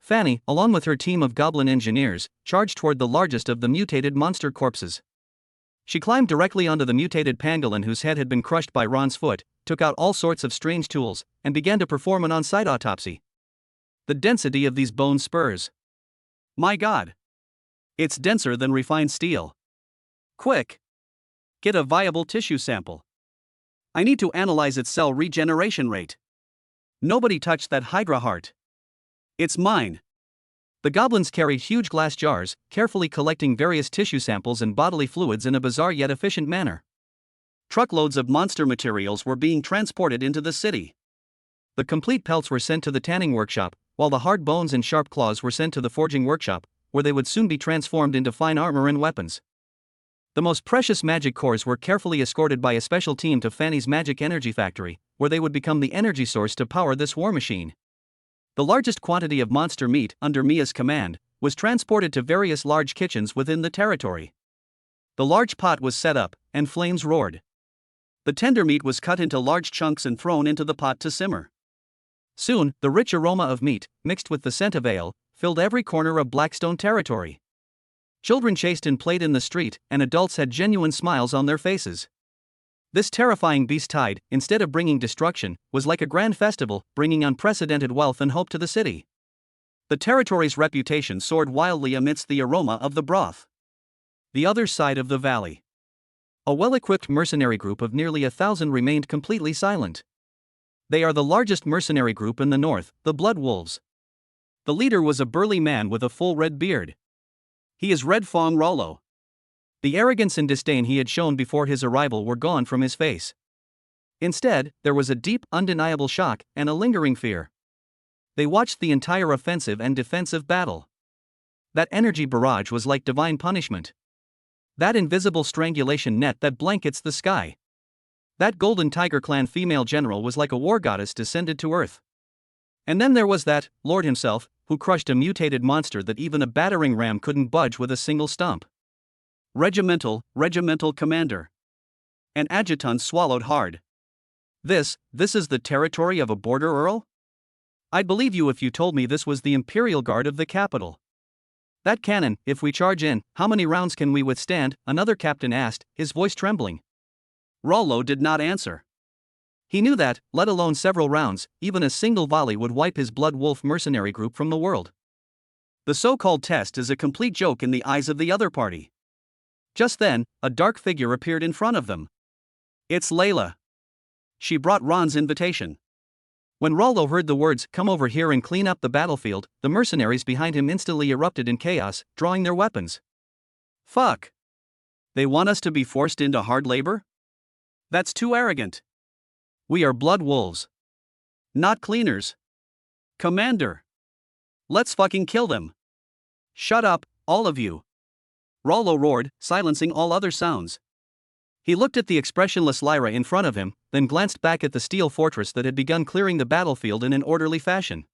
[SPEAKER 1] Fanny, along with her team of goblin engineers, charged toward the largest of the mutated monster corpses. She climbed directly onto the mutated pangolin whose head had been crushed by Ron's foot, took out all sorts of strange tools, and began to perform an on-site autopsy. The density of these bone spurs. My God! It's denser than refined steel. Quick! Get a viable tissue sample. I need to analyze its cell regeneration rate. Nobody touched that Hydra heart. It's mine. The goblins carried huge glass jars, carefully collecting various tissue samples and bodily fluids in a bizarre yet efficient manner. Truckloads of monster materials were being transported into the city. The complete pelts were sent to the tanning workshop, while the hard bones and sharp claws were sent to the forging workshop, where they would soon be transformed into fine armor and weapons. The most precious magic cores were carefully escorted by a special team to Fanny's magic energy factory, where they would become the energy source to power this war machine. The largest quantity of monster meat, under Mia's command, was transported to various large kitchens within the territory. The large pot was set up, and flames roared. The tender meat was cut into large chunks and thrown into the pot to simmer. Soon, the rich aroma of meat, mixed with the scent of ale, filled every corner of Blackstone territory. Children chased and played in the street, and adults had genuine smiles on their faces. This terrifying beast-tide, instead of bringing destruction, was like a grand festival, bringing unprecedented wealth and hope to the city. The territory's reputation soared wildly amidst the aroma of the broth. The other side of the valley. A well-equipped mercenary group of nearly 1,000 remained completely silent. They are the largest mercenary group in the north, the Blood Wolves. The leader was a burly man with a full red beard. He is Red Fong Rollo. The arrogance and disdain he had shown before his arrival were gone from his face. Instead, there was a deep, undeniable shock and a lingering fear. They watched the entire offensive and defensive battle. That energy barrage was like divine punishment. That invisible strangulation net that blankets the sky. That Golden Tiger Clan female general was like a war goddess descended to earth. And then there was that Lord himself, who crushed a mutated monster that even a battering ram couldn't budge with a single stump. Regimental commander. An adjutant swallowed hard. This is the territory of a border earl? I'd believe you if you told me this was the Imperial Guard of the capital. That cannon, if we charge in, how many rounds can we withstand? Another captain asked, his voice trembling. Rollo did not answer. He knew that, let alone several rounds, even a single volley would wipe his Blood Wolf mercenary group from the world. The so-called test is a complete joke in the eyes of the other party. Just then, a dark figure appeared in front of them. It's Layla. She brought Ron's invitation. When Rollo heard the words, "Come over here and clean up the battlefield," the mercenaries behind him instantly erupted in chaos, drawing their weapons. Fuck. They want us to be forced into hard labor? That's too arrogant. We are Blood Wolves. Not cleaners. Commander. Let's fucking kill them. Shut up, all of you. Rollo roared, silencing all other sounds. He looked at the expressionless Lyra in front of him, then glanced back at the steel fortress that had begun clearing the battlefield in an orderly fashion.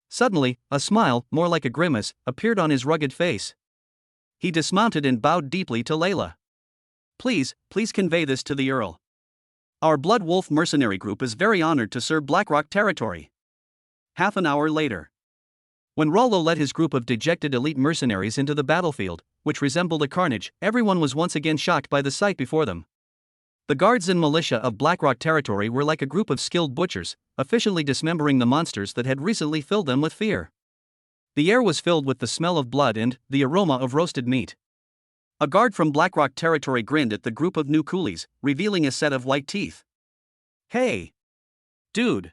[SPEAKER 1] Suddenly, a smile, more like a grimace, appeared on his rugged face. He dismounted and bowed deeply to Layla. Please convey this to the Earl. Our Blood Wolf mercenary group is very honored to serve Blackrock territory. Half an hour later. When Rollo led his group of dejected elite mercenaries into the battlefield, which resembled a carnage, everyone was once again shocked by the sight before them. The guards and militia of Blackrock territory were like a group of skilled butchers, efficiently dismembering the monsters that had recently filled them with fear. The air was filled with the smell of blood and the aroma of roasted meat. A guard from Blackrock territory grinned at the group of new coolies, revealing a set of white teeth. Hey! Dude!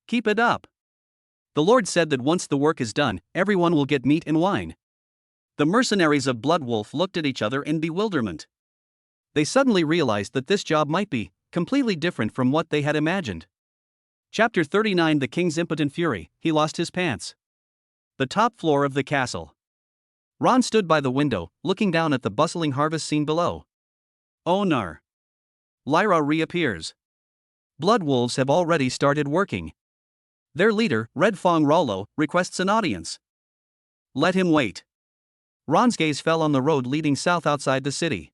[SPEAKER 1] Keep it up! The Lord said that once the work is done, everyone will get meat and wine. The mercenaries of Blood Wolf looked at each other in bewilderment. They suddenly realized that this job might be completely different from what they had imagined. Chapter 39 The King's Impotent Fury, He Lost His Pants. The top floor of the castle. Ron stood by the window, looking down at the bustling harvest scene below. Oh nar. Lyra reappears. Blood Wolves have already started working. Their leader, Red Fong Rollo, requests an audience. Let him wait. Ron's gaze fell on the road leading south outside the city.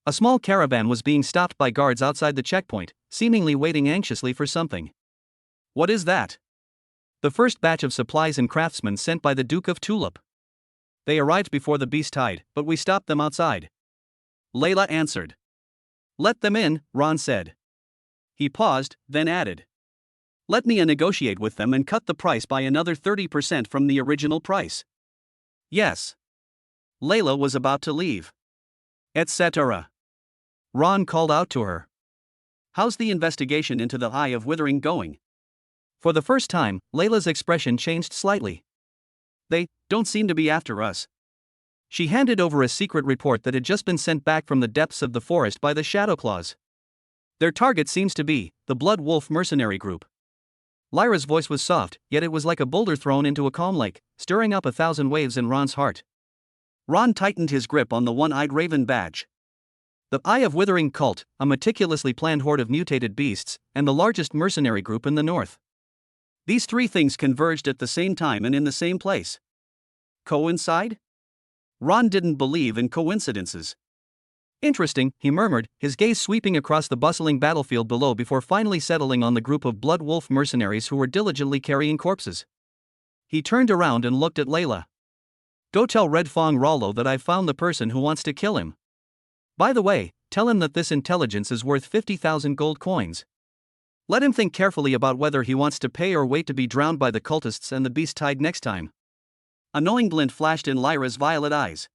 [SPEAKER 1] A small caravan was being stopped by guards outside the checkpoint, seemingly waiting anxiously for something. What is that? The first batch of supplies and craftsmen sent by the Duke of Tulip. They arrived before the beast tide, but we stopped them outside. Layla answered. Let them in, Ron said. He paused, then added. Let me negotiate with them and cut the price by another 30% from the original price. Yes. Layla was about to leave. Etc. Ron called out to her. How's the investigation into the Eye of Withering going? For the first time, Layla's expression changed slightly. They don't seem to be after us. She handed over a secret report that had just been sent back from the depths of the forest by the Shadowclaws. Their target seems to be the Blood Wolf mercenary group. Lyra's voice was soft, yet it was like a boulder thrown into a calm lake, stirring up 1,000 waves in Ron's heart. Ron tightened his grip on the one-eyed raven badge. The Eye of Withering cult, a meticulously planned horde of mutated beasts, and the largest mercenary group in the north. These three things converged at the same time and in the same place. Coincide? Ron didn't believe in coincidences. Interesting, he murmured, his gaze sweeping across the bustling battlefield below before finally settling on the group of Blood Wolf mercenaries who were diligently carrying corpses. He turned around and looked at Layla. Go tell Red Fong Rollo that I've found the person who wants to kill him. By the way, tell him that this intelligence is worth 50,000 gold coins. Let him think carefully about whether he wants to pay or wait to be drowned by the cultists and the beast tide next time. A knowing glint flashed in Lyra's violet eyes.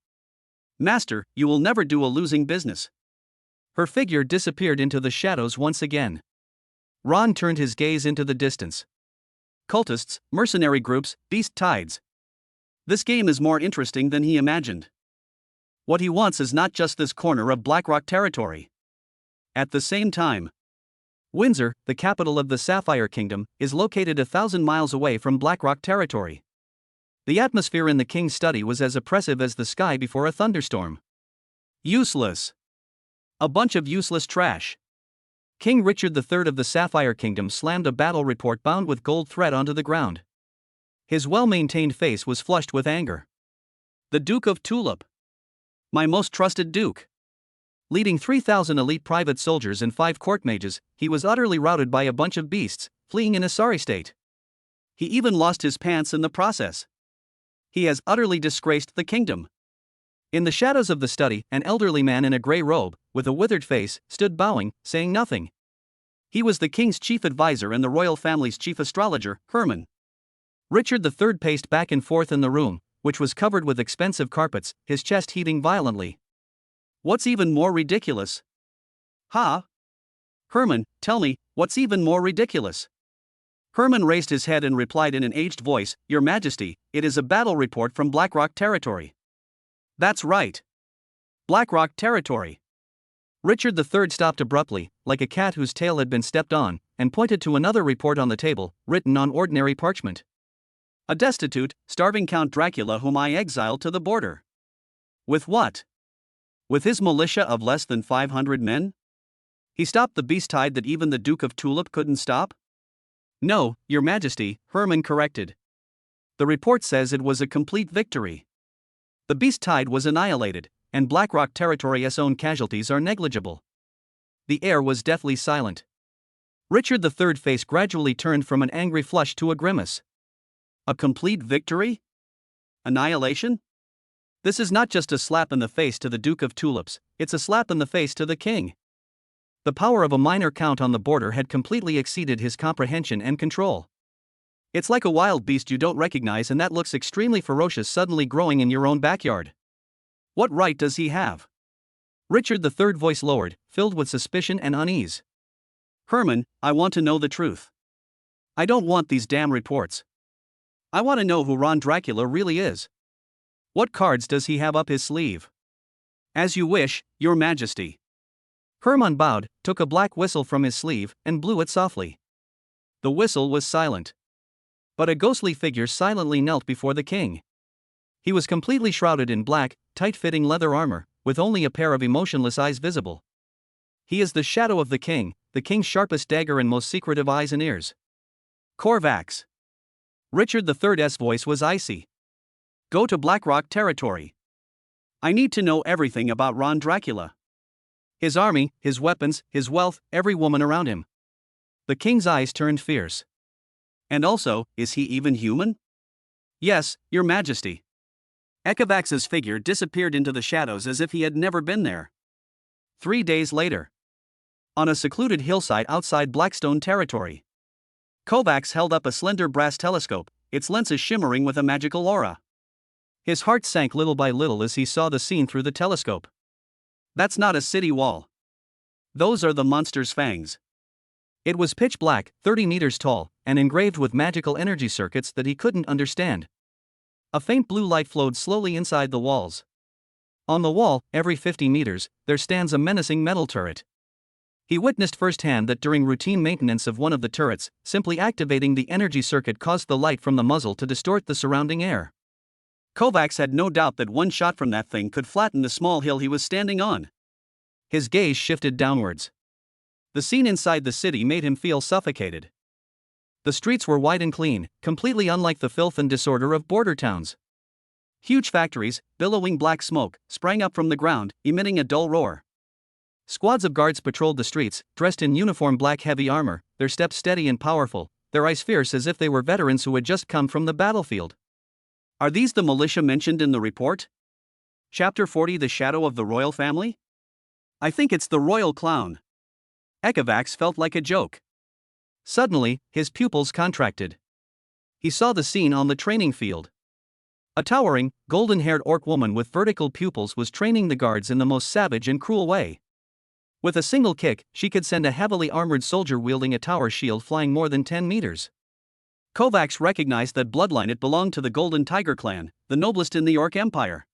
[SPEAKER 1] Master, you will never do a losing business. Her figure disappeared into the shadows once again. Ron turned his gaze into the distance. Cultists, mercenary groups, beast tides. This game is more interesting than he imagined. What he wants is not just this corner of Blackrock territory. At the same time, Windsor, the capital of the Sapphire Kingdom, is located 1,000 miles away from Blackrock territory. The atmosphere in the king's study was as oppressive as the sky before a thunderstorm. Useless. A bunch of useless trash. King Richard III of the Sapphire Kingdom slammed a battle report bound with gold thread onto the ground. His well-maintained face was flushed with anger. The Duke of Tulip. My most trusted Duke. Leading 3,000 elite private soldiers and 5 court mages, he was utterly routed by a bunch of beasts, fleeing in a sorry state. He even lost his pants in the process. He has utterly disgraced the kingdom. In the shadows of the study, an elderly man in a grey robe, with a withered face, stood bowing, saying nothing. He was the king's chief advisor and the royal family's chief astrologer, Herman. Richard III paced back and forth in the room, which was covered with expensive carpets, his chest heaving violently. What's even more ridiculous? Herman, tell me, what's even more ridiculous? Herman raised his head and replied in an aged voice, Your Majesty, it is a battle report from Blackrock territory. That's right. Blackrock territory. Richard III stopped abruptly, like a cat whose tail had been stepped on, and pointed to another report on the table, written on ordinary parchment. A destitute, starving Count Dracula whom I exiled to the border. With what? With his militia of less than 500 men? He stopped the beast tide that even the Duke of Tulip couldn't stop? No, Your Majesty, Herman corrected. The report says it was a complete victory. The beast tide was annihilated, and Blackrock territory's own casualties are negligible. The air was deathly silent. Richard III's face gradually turned from an angry flush to a grimace. A complete victory? Annihilation? This is not just a slap in the face to the Duke of Tulips, it's a slap in the face to the king. The power of a minor count on the border had completely exceeded his comprehension and control. It's like a wild beast you don't recognize and that looks extremely ferocious suddenly growing in your own backyard. What right does he have? Richard III's voice lowered, filled with suspicion and unease. Herman, I want to know the truth. I don't want these damn reports. I want to know who Ron Dracula really is. What cards does he have up his sleeve? As you wish, Your Majesty. Herman bowed, took a black whistle from his sleeve, and blew it softly. The whistle was silent. But a ghostly figure silently knelt before the king. He was completely shrouded in black, tight-fitting leather armor, with only a pair of emotionless eyes visible. He is the shadow of the king's sharpest dagger and most secretive eyes and ears. Korvax. Richard III's voice was icy. Go to Blackrock territory. I need to know everything about Ron Dracula. His army, his weapons, his wealth, every woman around him. The king's eyes turned fierce. And also, is he even human? Yes, your majesty. Ekovacs's figure disappeared into the shadows as if he had never been there. 3 days later. On a secluded hillside outside Blackstone territory. Kovacs held up a slender brass telescope, its lenses shimmering with a magical aura. His heart sank little by little as he saw the scene through the telescope. That's not a city wall. Those are the monster's fangs. It was pitch black, 30 meters tall, and engraved with magical energy circuits that he couldn't understand. A faint blue light flowed slowly inside the walls. On the wall, every 50 meters, there stands a menacing metal turret. He witnessed firsthand that during routine maintenance of one of the turrets, simply activating the energy circuit caused the light from the muzzle to distort the surrounding air. Kovacs had no doubt that one shot from that thing could flatten the small hill he was standing on. His gaze shifted downwards. The scene inside the city made him feel suffocated. The streets were wide and clean, completely unlike the filth and disorder of border towns. Huge factories, billowing black smoke, sprang up from the ground, emitting a dull roar. Squads of guards patrolled the streets, dressed in uniform black heavy armor, their steps steady and powerful, their eyes fierce as if they were veterans who had just come from the battlefield. Are these the militia mentioned in the report? Chapter 40: The Shadow of the Royal Family? I think it's the Royal Clown. Ekovacs felt like a joke. Suddenly, his pupils contracted. He saw the scene on the training field. A towering, golden-haired orc woman with vertical pupils was training the guards in the most savage and cruel way. With a single kick, she could send a heavily armored soldier wielding a tower shield flying more than 10 meters. Kovacs recognized that bloodline it belonged to the Golden Tiger clan, the noblest in the Orc Empire.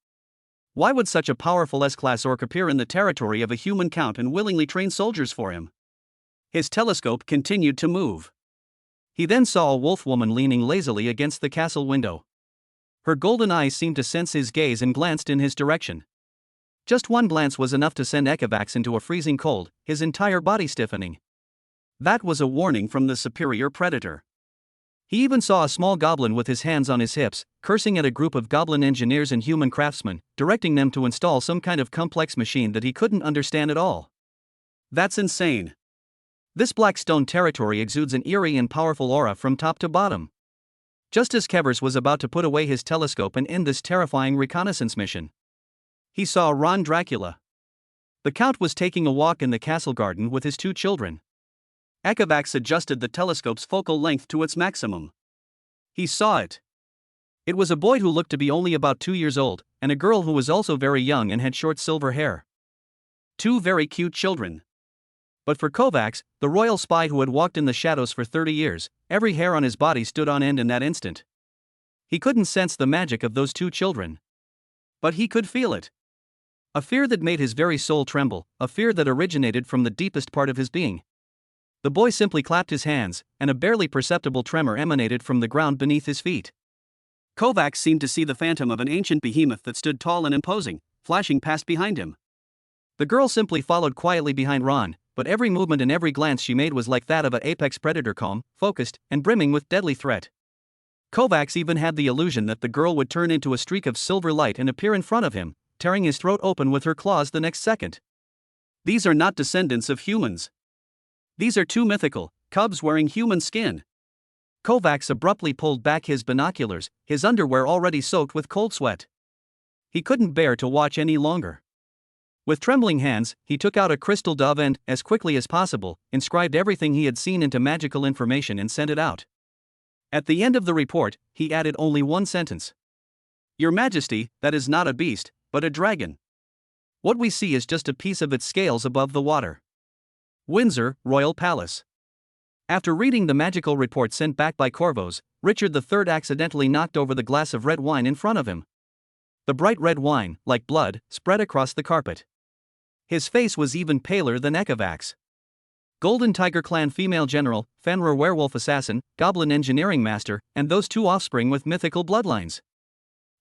[SPEAKER 1] Why would such a powerful S-class orc appear in the territory of a human count and willingly train soldiers for him? His telescope continued to move. He then saw a wolf woman leaning lazily against the castle window. Her golden eyes seemed to sense his gaze and glanced in his direction. Just one glance was enough to send Ekovacs into a freezing cold, his entire body stiffening. That was a warning from the superior predator. He even saw a small goblin with his hands on his hips, cursing at a group of goblin engineers and human craftsmen, directing them to install some kind of complex machine that he couldn't understand at all. That's insane. This Blackstone territory exudes an eerie and powerful aura from top to bottom. Just as Kevers was about to put away his telescope and end this terrifying reconnaissance mission, he saw Ron Dracula. The Count was taking a walk in the castle garden with his 2 children. Ekovacs adjusted the telescope's focal length to its maximum. He saw it. It was a boy who looked to be only about 2 years old, and a girl who was also very young and had short silver hair. 2 very cute children. But for Kovacs, the royal spy who had walked in the shadows for 30 years, every hair on his body stood on end in that instant. He couldn't sense the magic of those 2 children. But he could feel it. A fear that made his very soul tremble, a fear that originated from the deepest part of his being. The boy simply clapped his hands, and a barely perceptible tremor emanated from the ground beneath his feet. Kovacs seemed to see the phantom of an ancient behemoth that stood tall and imposing, flashing past behind him. The girl simply followed quietly behind Ron, but every movement and every glance she made was like that of an apex predator, calm, focused, and brimming with deadly threat. Kovacs even had the illusion that the girl would turn into a streak of silver light and appear in front of him, tearing his throat open with her claws the next second. These are not descendants of humans. These are 2 mythical cubs wearing human skin. Kovacs abruptly pulled back his binoculars, his underwear already soaked with cold sweat. He couldn't bear to watch any longer. With trembling hands, he took out a crystal dove and, as quickly as possible, inscribed everything he had seen into magical information and sent it out. At the end of the report, he added only one sentence. Your Majesty, that is not a beast, but a dragon. What we see is just a piece of its scales above the water. Windsor, Royal Palace. After reading the magical report sent back by Corvos, Richard III accidentally knocked over the glass of red wine in front of him. The bright red wine, like blood, spread across the carpet. His face was even paler than Ekovacs. Golden Tiger Clan female general, Fenrir werewolf assassin, goblin engineering master, and those 2 offspring with mythical bloodlines.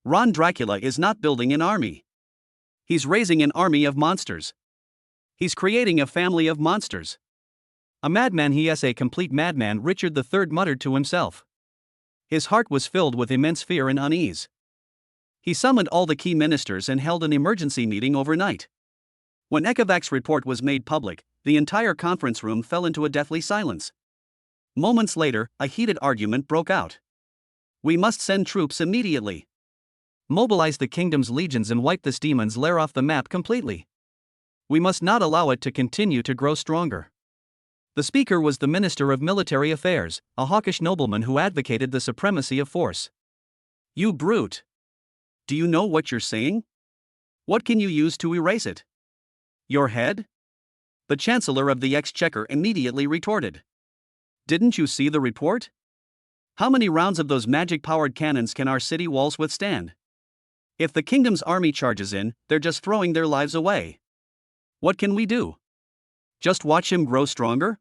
[SPEAKER 1] Ron Dracula is not building an army. He's raising an army of monsters. He's creating a family of monsters. A madman, he is a complete madman, Richard III muttered to himself. His heart was filled with immense fear and unease. He summoned all the key ministers and held an emergency meeting overnight. When Ekevak's report was made public, the entire conference room fell into a deathly silence. Moments later, a heated argument broke out. We must send troops immediately. Mobilize the kingdom's legions and wipe this demon's lair off the map completely. We must not allow it to continue to grow stronger. The speaker was the Minister of Military Affairs, a hawkish nobleman who advocated the supremacy of force. You brute! Do you know what you're saying? What can you use to erase it? Your head? The Chancellor of the Exchequer immediately retorted. Didn't you see the report? How many rounds of those magic-powered cannons can our city walls withstand? If the kingdom's army charges in, they're just throwing their lives away. What can we do? Just watch him grow stronger?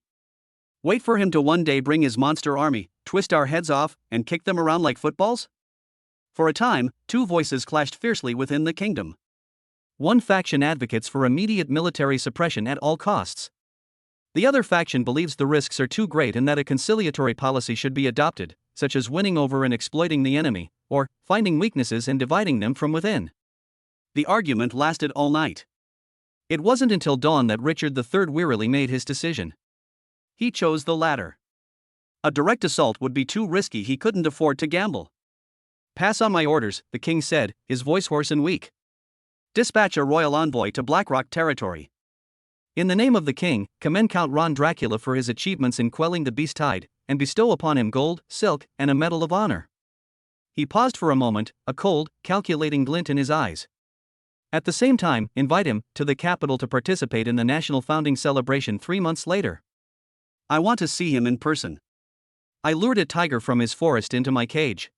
[SPEAKER 1] Wait for him to one day bring his monster army, twist our heads off, and kick them around like footballs? For a time, two voices clashed fiercely within the kingdom. One faction advocates for immediate military suppression at all costs. The other faction believes the risks are too great and that a conciliatory policy should be adopted, such as winning over and exploiting the enemy, or finding weaknesses and dividing them from within. The argument lasted all night. It wasn't until dawn that Richard III wearily made his decision. He chose the latter. A direct assault would be too risky, he couldn't afford to gamble. Pass on my orders, the king said, his voice hoarse and weak. Dispatch a royal envoy to Blackrock territory. In the name of the king, commend Count Ron Dracula for his achievements in quelling the beast tide, and bestow upon him gold, silk, and a medal of honor. He paused for a moment, a cold, calculating glint in his eyes. At the same time, invite him to the capital to participate in the national founding celebration 3 months later. I want to see him in person. I lured a tiger from his forest into my cage.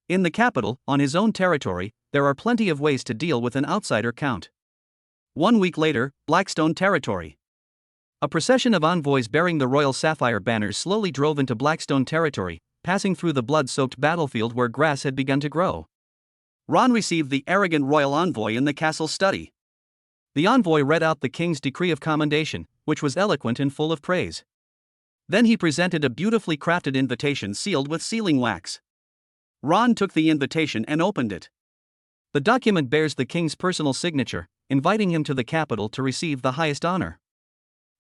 [SPEAKER 1] In the capital, on his own territory, there are plenty of ways to deal with an outsider count. 1 week later, Blackstone territory. A procession of envoys bearing the royal sapphire banners slowly drove into Blackstone territory, passing through the blood-soaked battlefield where grass had begun to grow. Ron received the arrogant royal envoy in the castle study. The envoy read out the king's decree of commendation, which was eloquent and full of praise. Then he presented a beautifully crafted invitation sealed with sealing wax. Ron took the invitation and opened it. The document bears the king's personal signature, inviting him to the capital to receive the highest honor.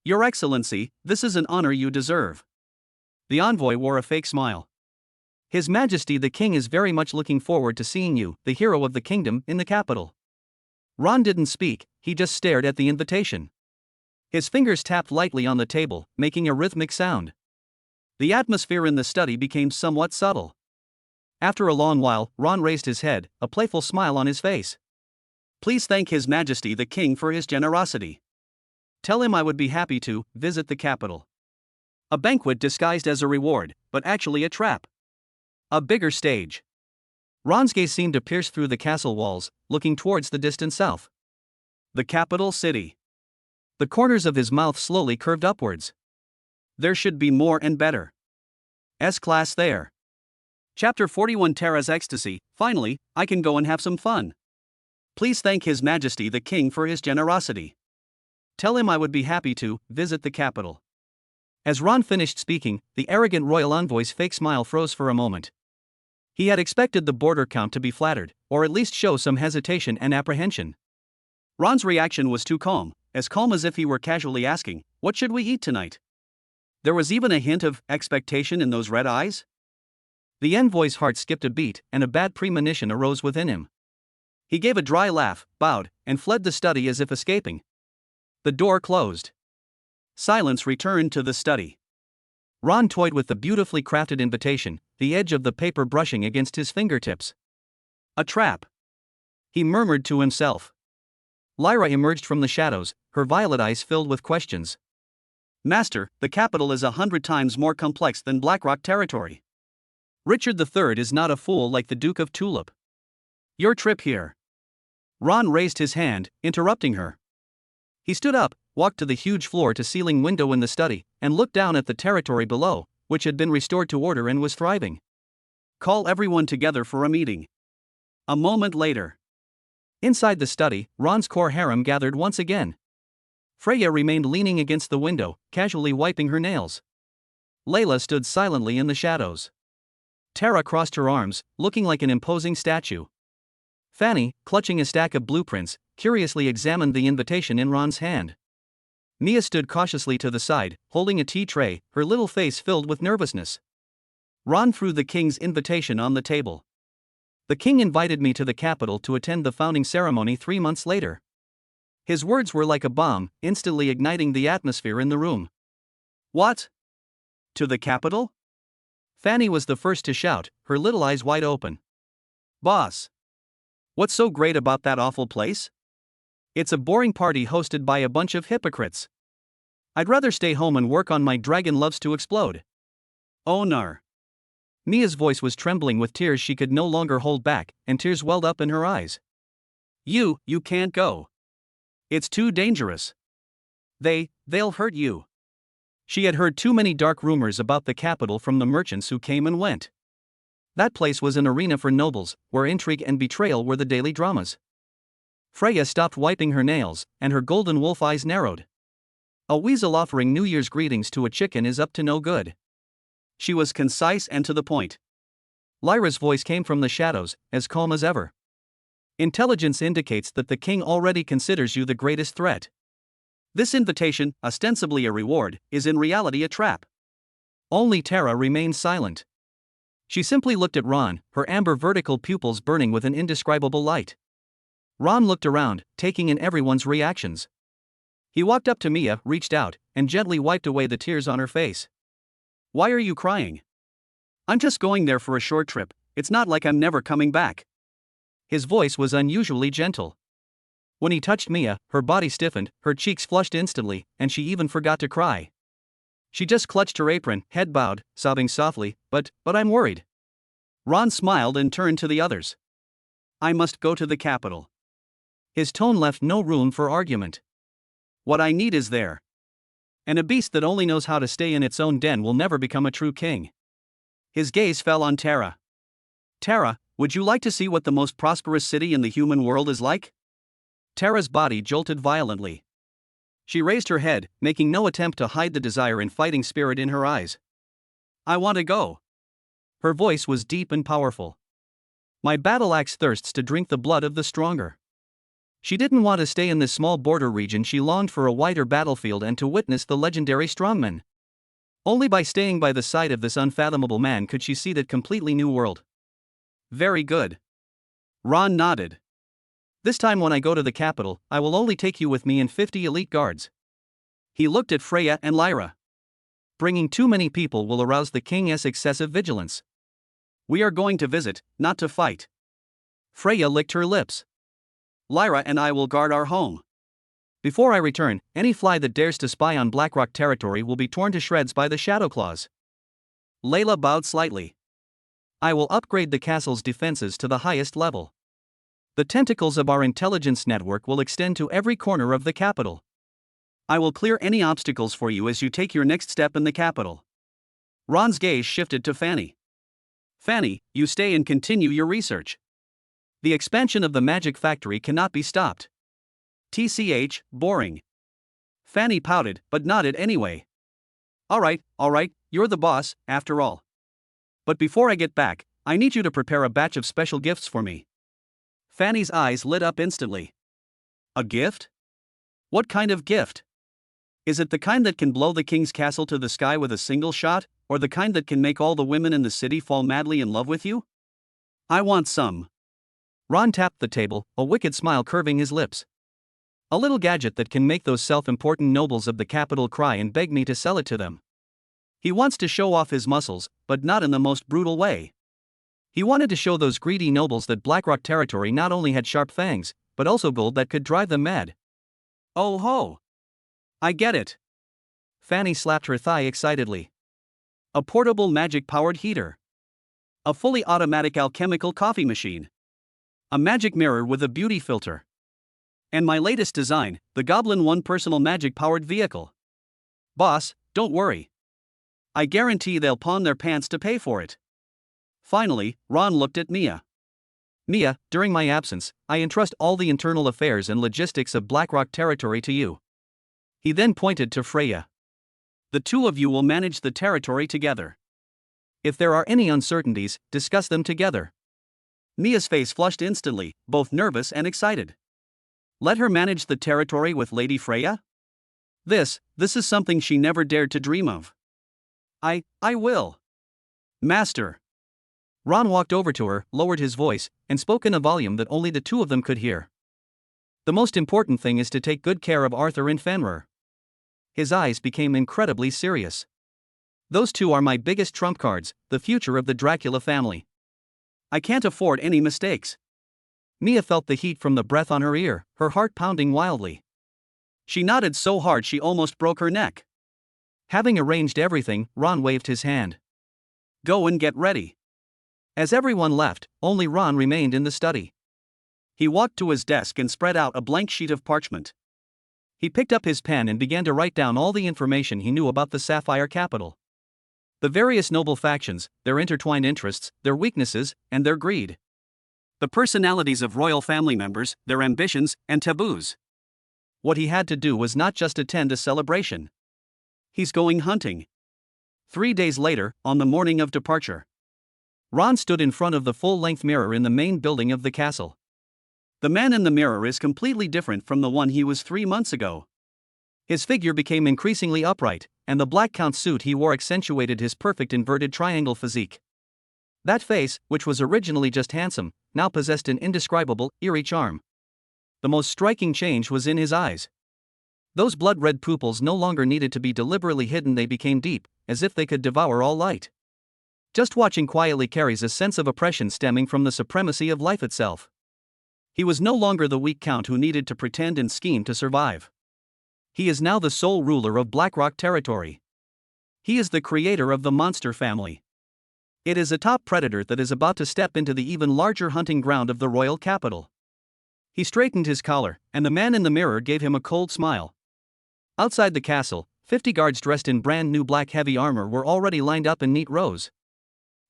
[SPEAKER 1] Your Excellency, this is an honor you deserve. The envoy wore a fake smile. His Majesty the King is very much looking forward to seeing you, the hero of the kingdom, in the capital. Ron didn't speak, he just stared at the invitation. His fingers tapped lightly on the table, making a rhythmic sound. The atmosphere in the study became somewhat subtle. After a long while, Ron raised his head, a playful smile on his face. Please thank His Majesty the King for his generosity. Tell him I would be happy to visit the capital. A banquet disguised as a reward, but actually a trap. A bigger stage. Ron's gaze seemed to pierce through the castle walls, looking towards the distant south. The capital city. The corners of his mouth slowly curved upwards. There should be more and better. S-class there. Chapter 41 Terra's Ecstasy. Finally, I can go and have some fun. Please thank His Majesty the King for his generosity. Tell him I would be happy to visit the capital. As Ron finished speaking, the arrogant royal envoy's fake smile froze for a moment. He had expected the border count to be flattered, or at least show some hesitation and apprehension. Ron's reaction was too calm as if he were casually asking, "What should we eat tonight?" There was even a hint of expectation in those red eyes. The envoy's heart skipped a beat, and a bad premonition arose within him. He gave a dry laugh, bowed, and fled the study as if escaping. The door closed. Silence returned to the study. Ron toyed with the beautifully crafted invitation, the edge of the paper brushing against his fingertips. A trap. He murmured to himself. Lyra emerged from the shadows, her violet eyes filled with questions. Master, the capital is 100 times more complex than Blackrock territory. Richard III is not a fool like the Duke of Tulip. Your trip here. Ron raised his hand, interrupting her. He stood up, walked to the huge floor-to-ceiling window in the study, and looked down at the territory below, which had been restored to order and was thriving. Call everyone together for a meeting. A moment later. Inside the study, Ron's core harem gathered once again. Freya remained leaning against the window, casually wiping her nails. Layla stood silently in the shadows. Tara crossed her arms, looking like an imposing statue. Fanny, clutching a stack of blueprints, curiously examined the invitation in Ron's hand. Mia stood cautiously to the side, holding a tea tray, her little face filled with nervousness. Ron threw the king's invitation on the table. The king invited me to the capital to attend the founding ceremony 3 months later. His words were like a bomb, instantly igniting the atmosphere in the room. What? To the capital? Fanny was the first to shout, her little eyes wide open. Boss! What's so great about that awful place? It's a boring party hosted by a bunch of hypocrites. I'd rather stay home and work on my Dragon Loves to Explode. Oh no. Mia's voice was trembling with tears she could no longer hold back, and tears welled up in her eyes. You can't go. It's too dangerous. They'll hurt you. She had heard too many dark rumors about the capital from the merchants who came and went. That place was an arena for nobles, where intrigue and betrayal were the daily dramas. Freya stopped wiping her nails, and her golden wolf eyes narrowed. A weasel offering New Year's greetings to a chicken is up to no good. She was concise and to the point. Lyra's voice came from the shadows, as calm as ever. Intelligence indicates that the king already considers you the greatest threat. This invitation, ostensibly a reward, is in reality a trap. Only Tara remained silent. She simply looked at Ron, her amber vertical pupils burning with an indescribable light. Ron looked around, taking in everyone's reactions. He walked up to Mia, reached out, and gently wiped away the tears on her face. Why are you crying? I'm just going there for a short trip, it's not like I'm never coming back. His voice was unusually gentle. When he touched Mia, her body stiffened, her cheeks flushed instantly, and she even forgot to cry. She just clutched her apron, head bowed, sobbing softly, but I'm worried. Ron smiled and turned to the others. I must go to the capital. His tone left no room for argument. What I need is there. And a beast that only knows how to stay in its own den will never become a true king. His gaze fell on Tara. Tara, would you like to see what the most prosperous city in the human world is like? Tara's body jolted violently. She raised her head, making no attempt to hide the desire and fighting spirit in her eyes. I want to go. Her voice was deep and powerful. My battle axe thirsts to drink the blood of the stronger. She didn't want to stay in this small border region, she longed for a wider battlefield and to witness the legendary strongmen. Only by staying by the side of this unfathomable man could she see that completely new world. Very good. Ron nodded. This time when I go to the capital, I will only take you with me and 50 elite guards. He looked at Freya and Lyra. Bringing too many people will arouse the king's excessive vigilance. We are going to visit, not to fight. Freya licked her lips. Lyra and I will guard our home. Before I return, any fly that dares to spy on Blackrock territory will be torn to shreds by the Shadowclaws. Layla bowed slightly. I will upgrade the castle's defenses to the highest level. The tentacles of our intelligence network will extend to every corner of the capital. I will clear any obstacles for you as you take your next step in the capital. Ron's gaze shifted to Fanny. Fanny, you stay and continue your research. The expansion of the magic factory cannot be stopped. TCH, boring. Fanny pouted, but nodded anyway. All right, you're the boss, after all. But before I get back, I need you to prepare a batch of special gifts for me. Fanny's eyes lit up instantly. A gift? What kind of gift? Is it the kind that can blow the king's castle to the sky with a single shot, or the kind that can make all the women in the city fall madly in love with you? I want some. Ron tapped the table, a wicked smile curving his lips. A little gadget that can make those self-important nobles of the capital cry and beg me to sell it to them. He wants to show off his muscles, but not in the most brutal way. He wanted to show those greedy nobles that Blackrock territory not only had sharp fangs, but also gold that could drive them mad. Oh ho! I get it. Fanny slapped her thigh excitedly. A portable magic-powered heater. A fully automatic alchemical coffee machine. A magic mirror with a beauty filter. And my latest design, the Goblin 1 personal magic-powered vehicle. Boss, don't worry. I guarantee they'll pawn their pants to pay for it. Finally, Ron looked at Mia. Mia, during my absence, I entrust all the internal affairs and logistics of Blackrock territory to you. He then pointed to Freya. The two of you will manage the territory together. If there are any uncertainties, discuss them together. Mia's face flushed instantly, both nervous and excited. Let her manage the territory with Lady Freya? This is something she never dared to dream of. I will. Master. Ron walked over to her, lowered his voice, and spoke in a volume that only the two of them could hear. The most important thing is to take good care of Arthur and Fenrir. His eyes became incredibly serious. Those two are my biggest trump cards, the future of the Dracula family. I can't afford any mistakes. Mia felt the heat from the breath on her ear, her heart pounding wildly. She nodded so hard she almost broke her neck. Having arranged everything, Ron waved his hand. Go and get ready. As everyone left, only Ron remained in the study. He walked to his desk and spread out a blank sheet of parchment. He picked up his pen and began to write down all the information he knew about the Sapphire Capital. The various noble factions, their intertwined interests, their weaknesses, and their greed. The personalities of royal family members, their ambitions, and taboos. What he had to do was not just attend a celebration. He's going hunting. 3 days later, on the morning of departure, Ron stood in front of the full-length mirror in the main building of the castle. The man in the mirror is completely different from the one he was 3 months ago. His figure became increasingly upright, and the black count suit he wore accentuated his perfect inverted triangle physique. That face, which was originally just handsome, now possessed an indescribable, eerie charm. The most striking change was in his eyes. Those blood-red pupils no longer needed to be deliberately hidden, they became deep, as if they could devour all light. Just watching quietly carries a sense of oppression stemming from the supremacy of life itself. He was no longer the weak count who needed to pretend and scheme to survive. He is now the sole ruler of Blackrock territory. He is the creator of the monster family. It is a top predator that is about to step into the even larger hunting ground of the royal capital. He straightened his collar, and the man in the mirror gave him a cold smile. Outside the castle, 50 guards dressed in brand new black heavy armor were already lined up in neat rows.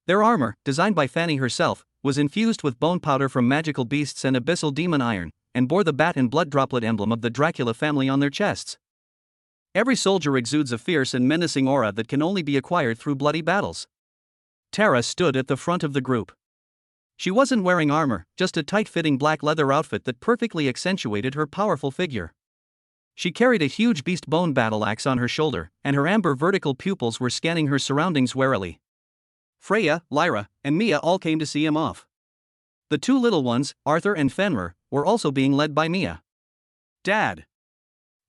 [SPEAKER 1] Their armor, designed by Fanny herself, was infused with bone powder from magical beasts and abyssal demon iron, and bore the bat and blood droplet emblem of the Dracula family on their chests. Every soldier exudes a fierce and menacing aura that can only be acquired through bloody battles. Tara stood at the front of the group. She wasn't wearing armor, just a tight-fitting black leather outfit that perfectly accentuated her powerful figure. She carried a huge beast bone battle axe on her shoulder, and her amber vertical pupils were scanning her surroundings warily. Freya, Lyra, and Mia all came to see him off. The two little ones, Arthur and Fenrir, were also being led by Mia. Dad!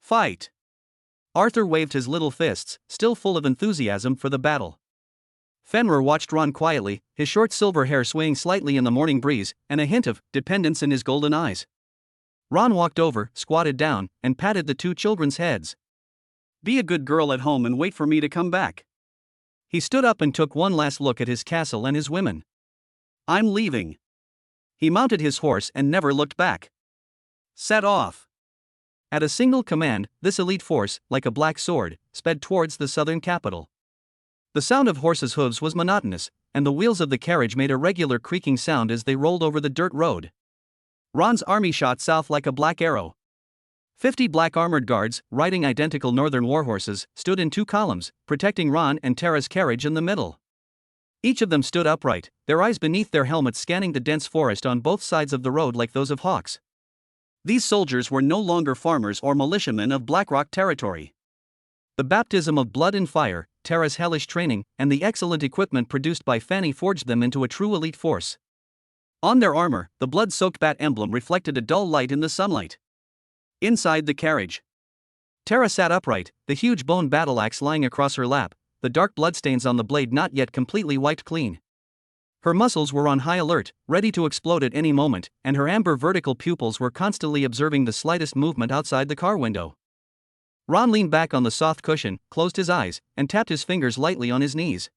[SPEAKER 1] Fight! Arthur waved his little fists, still full of enthusiasm for the battle. Fenrir watched Ron quietly, his short silver hair swaying slightly in the morning breeze, and a hint of dependence in his golden eyes. Ron walked over, squatted down, and patted the two children's heads. Be a good girl at home and wait for me to come back. He stood up and took one last look at his castle and his women. I'm leaving. He mounted his horse and never looked back. Set off. At a single command, this elite force, like a black sword, sped towards the southern capital. The sound of horses' hooves was monotonous, and the wheels of the carriage made a regular creaking sound as they rolled over the dirt road. Ron's army shot south like a black arrow. 50 black armored guards, riding identical northern warhorses, stood in 2 columns, protecting Ron and Tara's carriage in the middle. Each of them stood upright, their eyes beneath their helmets scanning the dense forest on both sides of the road like those of hawks. These soldiers were no longer farmers or militiamen of Blackrock territory. The baptism of blood and fire, Tara's hellish training, and the excellent equipment produced by Fanny forged them into a true elite force. On their armor, the blood-soaked bat emblem reflected a dull light in the sunlight. Inside the carriage, Tara sat upright, the huge bone battle axe lying across her lap, the dark bloodstains on the blade not yet completely wiped clean. Her muscles were on high alert, ready to explode at any moment, and her amber vertical pupils were constantly observing the slightest movement outside the car window. Ron leaned back on the soft cushion, closed his eyes, and tapped his fingers lightly on his knees.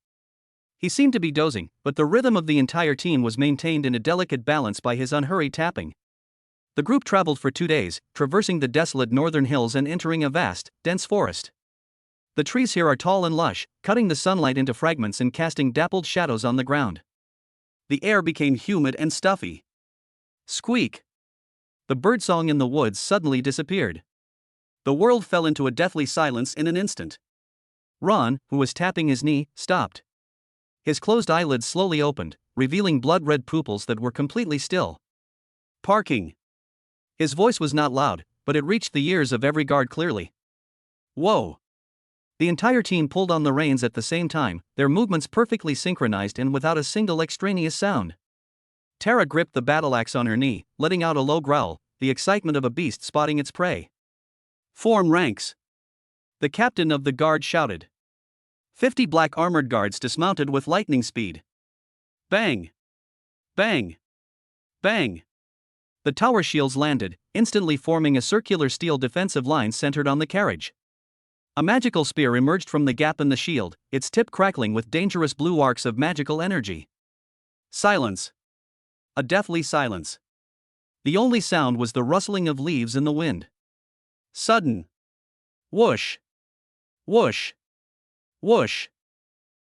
[SPEAKER 1] He seemed to be dozing, but the rhythm of the entire team was maintained in a delicate balance by his unhurried tapping. The group traveled for 2 days, traversing the desolate northern hills and entering a vast, dense forest. The trees here are tall and lush, cutting the sunlight into fragments and casting dappled shadows on the ground. The air became humid and stuffy. Squeak! The birdsong in the woods suddenly disappeared. The world fell into a deathly silence in an instant. Ron, who was tapping his knee, stopped. His closed eyelids slowly opened, revealing blood-red pupils that were completely still. Parking. His voice was not loud, but it reached the ears of every guard clearly. Whoa! The entire team pulled on the reins at the same time, their movements perfectly synchronized and without a single extraneous sound. Tara gripped the battle axe on her knee, letting out a low growl, the excitement of a beast spotting its prey. Form ranks. The captain of the guard shouted. 50 black armored guards dismounted with lightning speed. Bang! Bang! Bang! The tower shields landed, instantly forming a circular steel defensive line centered on the carriage. A magical spear emerged from the gap in the shield, its tip crackling with dangerous blue arcs of magical energy. Silence. A deathly silence. The only sound was the rustling of leaves in the wind. Sudden. Whoosh. Whoosh. Whoosh.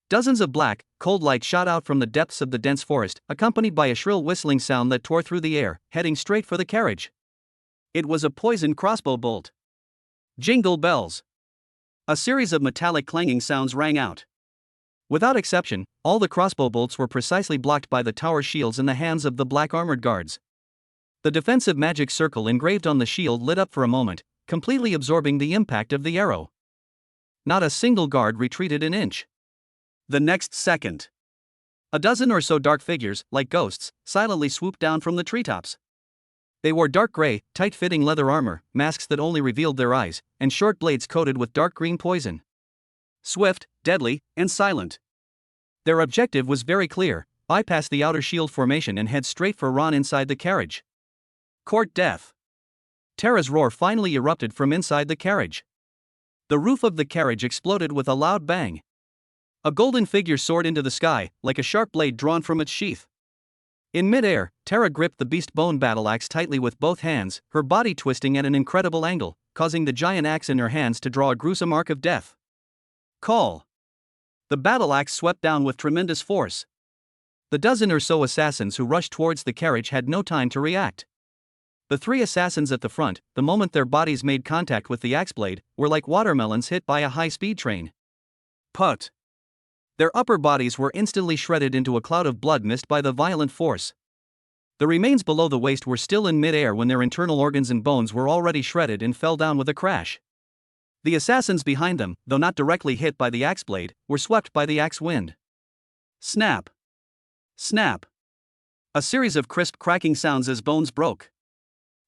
[SPEAKER 1] Dozens of black, cold light shot out from the depths of the dense forest, accompanied by a shrill whistling sound that tore through the air, heading straight for the carriage. It was a poisoned crossbow bolt. Jingle bells. A series of metallic clanging sounds rang out. Without exception, all the crossbow bolts were precisely blocked by the tower shields in the hands of the black armored guards. The defensive magic circle engraved on the shield lit up for a moment, completely absorbing the impact of the arrow. Not a single guard retreated an inch. The next second, a dozen or so dark figures, like ghosts, silently swooped down from the treetops. They wore dark gray, tight-fitting leather armor, masks that only revealed their eyes, and short blades coated with dark green poison. Swift, deadly, and silent. Their objective was very clear: bypass the outer shield formation and head straight for Ron inside the carriage. Court death. Tara's roar finally erupted from inside the carriage. The roof of the carriage exploded with a loud bang. A golden figure soared into the sky, like a sharp blade drawn from its sheath. In mid-air, Tara gripped the beast bone battle axe tightly with both hands, her body twisting at an incredible angle, causing the giant axe in her hands to draw a gruesome arc of death. Call. The battle axe swept down with tremendous force. The dozen or so assassins who rushed towards the carriage had no time to react. The 3 assassins at the front, the moment their bodies made contact with the axe blade, were like watermelons hit by a high-speed train. Put. Their upper bodies were instantly shredded into a cloud of blood mist by the violent force. The remains below the waist were still in mid-air when their internal organs and bones were already shredded and fell down with a crash. The assassins behind them, though not directly hit by the axe blade, were swept by the axe wind. Snap. Snap. A series of crisp cracking sounds as bones broke.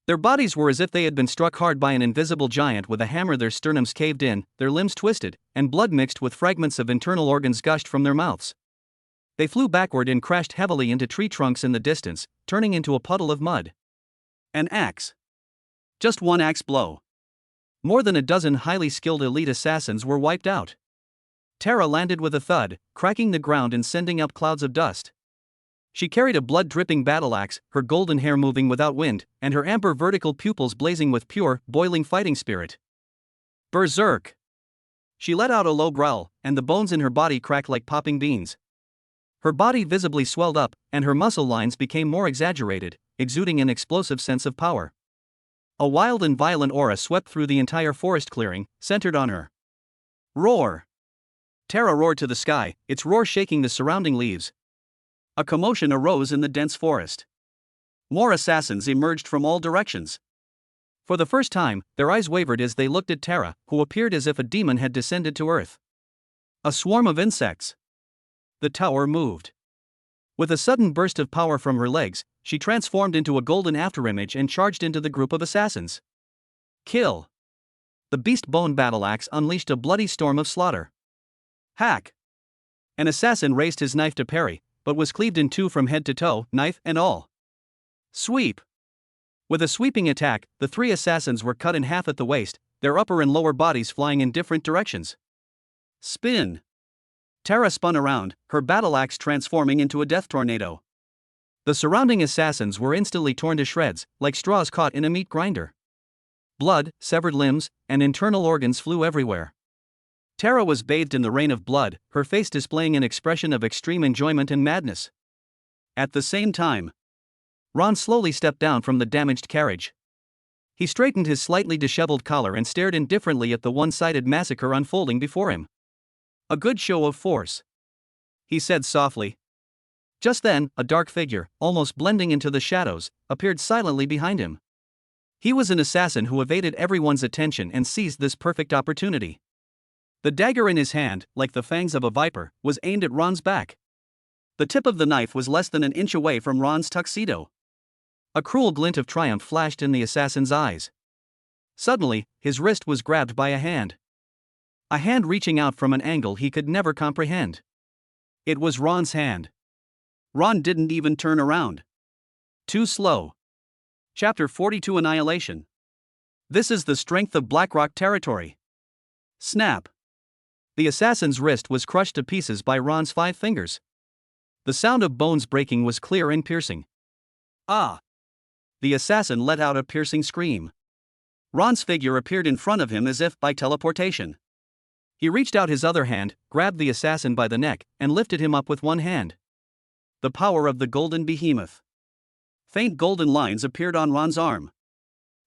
[SPEAKER 1] Their bodies were as if they had been struck hard by an invisible giant with a hammer. Their sternums caved in, their limbs twisted, and blood mixed with fragments of internal organs gushed from their mouths. They flew backward and crashed heavily into tree trunks in the distance, turning into a puddle of mud. An axe. Just one axe blow. More than a dozen highly skilled elite assassins were wiped out. Tara landed with a thud, cracking the ground and sending up clouds of dust. She carried a blood-dripping battle axe, her golden hair moving without wind, and her amber vertical pupils blazing with pure, boiling fighting spirit. Berserk! She let out a low growl, and the bones in her body cracked like popping beans. Her body visibly swelled up, and her muscle lines became more exaggerated, exuding an explosive sense of power. A wild and violent aura swept through the entire forest clearing, centered on her. Roar! Tara roared to the sky, its roar shaking the surrounding leaves. A commotion arose in the dense forest. More assassins emerged from all directions. For the first time, their eyes wavered as they looked at Tara, who appeared as if a demon had descended to earth. A swarm of insects. The tower moved. With a sudden burst of power from her legs, she transformed into a golden afterimage and charged into the group of assassins. Kill! The beast bone battle axe unleashed a bloody storm of slaughter. Hack! An assassin raised his knife to parry, but was cleaved in two from head to toe, knife and all. Sweep! With a sweeping attack, the 3 assassins were cut in half at the waist, their upper and lower bodies flying in different directions. Spin! Tara spun around, her battle axe transforming into a death tornado. The surrounding assassins were instantly torn to shreds, like straws caught in a meat grinder. Blood, severed limbs, and internal organs flew everywhere. Tara was bathed in the rain of blood, her face displaying an expression of extreme enjoyment and madness. At the same time, Ron slowly stepped down from the damaged carriage. He straightened his slightly disheveled collar and stared indifferently at the one-sided massacre unfolding before him. A good show of force, he said softly. Just then, a dark figure, almost blending into the shadows, appeared silently behind him. He was an assassin who evaded everyone's attention and seized this perfect opportunity. The dagger in his hand, like the fangs of a viper, was aimed at Ron's back. The tip of the knife was less than an inch away from Ron's tuxedo. A cruel glint of triumph flashed in the assassin's eyes. Suddenly, his wrist was grabbed by a hand. A hand reaching out from an angle he could never comprehend. It was Ron's hand. Ron didn't even turn around. Too slow. Chapter 42 Annihilation. This is the strength of Blackrock territory. Snap. The assassin's wrist was crushed to pieces by Ron's 5 fingers. The sound of bones breaking was clear and piercing. Ah! The assassin let out a piercing scream. Ron's figure appeared in front of him as if by teleportation. He reached out his other hand, grabbed the assassin by the neck, and lifted him up with one hand. The power of the golden behemoth. Faint golden lines appeared on Ron's arm.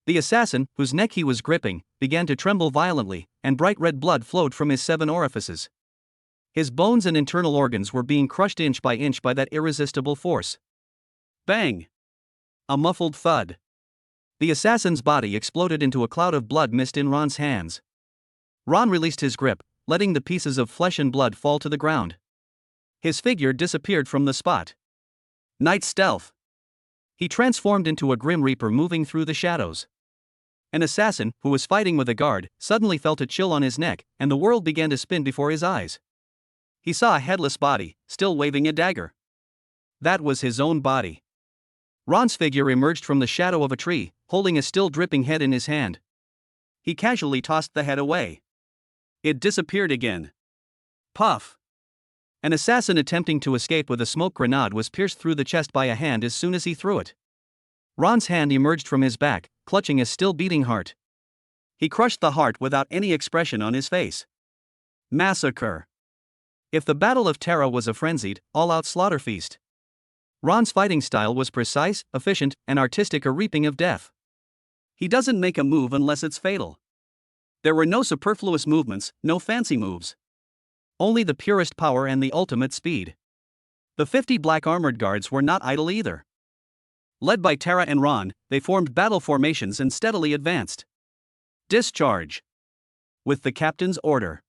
[SPEAKER 1] The assassin, whose neck he was gripping, began to tremble violently, and bright red blood flowed from his 7 orifices. His bones and internal organs were being crushed inch by that irresistible force. Bang! A muffled thud. The assassin's body exploded into a cloud of blood mist in Ron's hands. Ron released his grip, letting the pieces of flesh and blood fall to the ground. His figure disappeared from the spot. Night stealth. He transformed into a grim reaper moving through the shadows. An assassin, who was fighting with a guard, suddenly felt a chill on his neck, and the world began to spin before his eyes. He saw a headless body, still waving a dagger. That was his own body. Ron's figure emerged from the shadow of a tree, holding a still dripping head in his hand. He casually tossed the head away. It disappeared again. Puff! An assassin attempting to escape with a smoke grenade was pierced through the chest by a hand as soon as he threw it. Ron's hand emerged from his back, clutching a still beating heart. He crushed the heart without any expression on his face. Massacre. If the Battle of Terra was a frenzied, all-out slaughter feast, Ron's fighting style was precise, efficient, and artistic, a reaping of death. He doesn't make a move unless it's fatal. There were no superfluous movements, no fancy moves. Only the purest power and the ultimate speed. The 50 black armored guards were not idle either. Led by Terra and Ron, they formed battle formations and steadily advanced. Discharge. With the captain's order.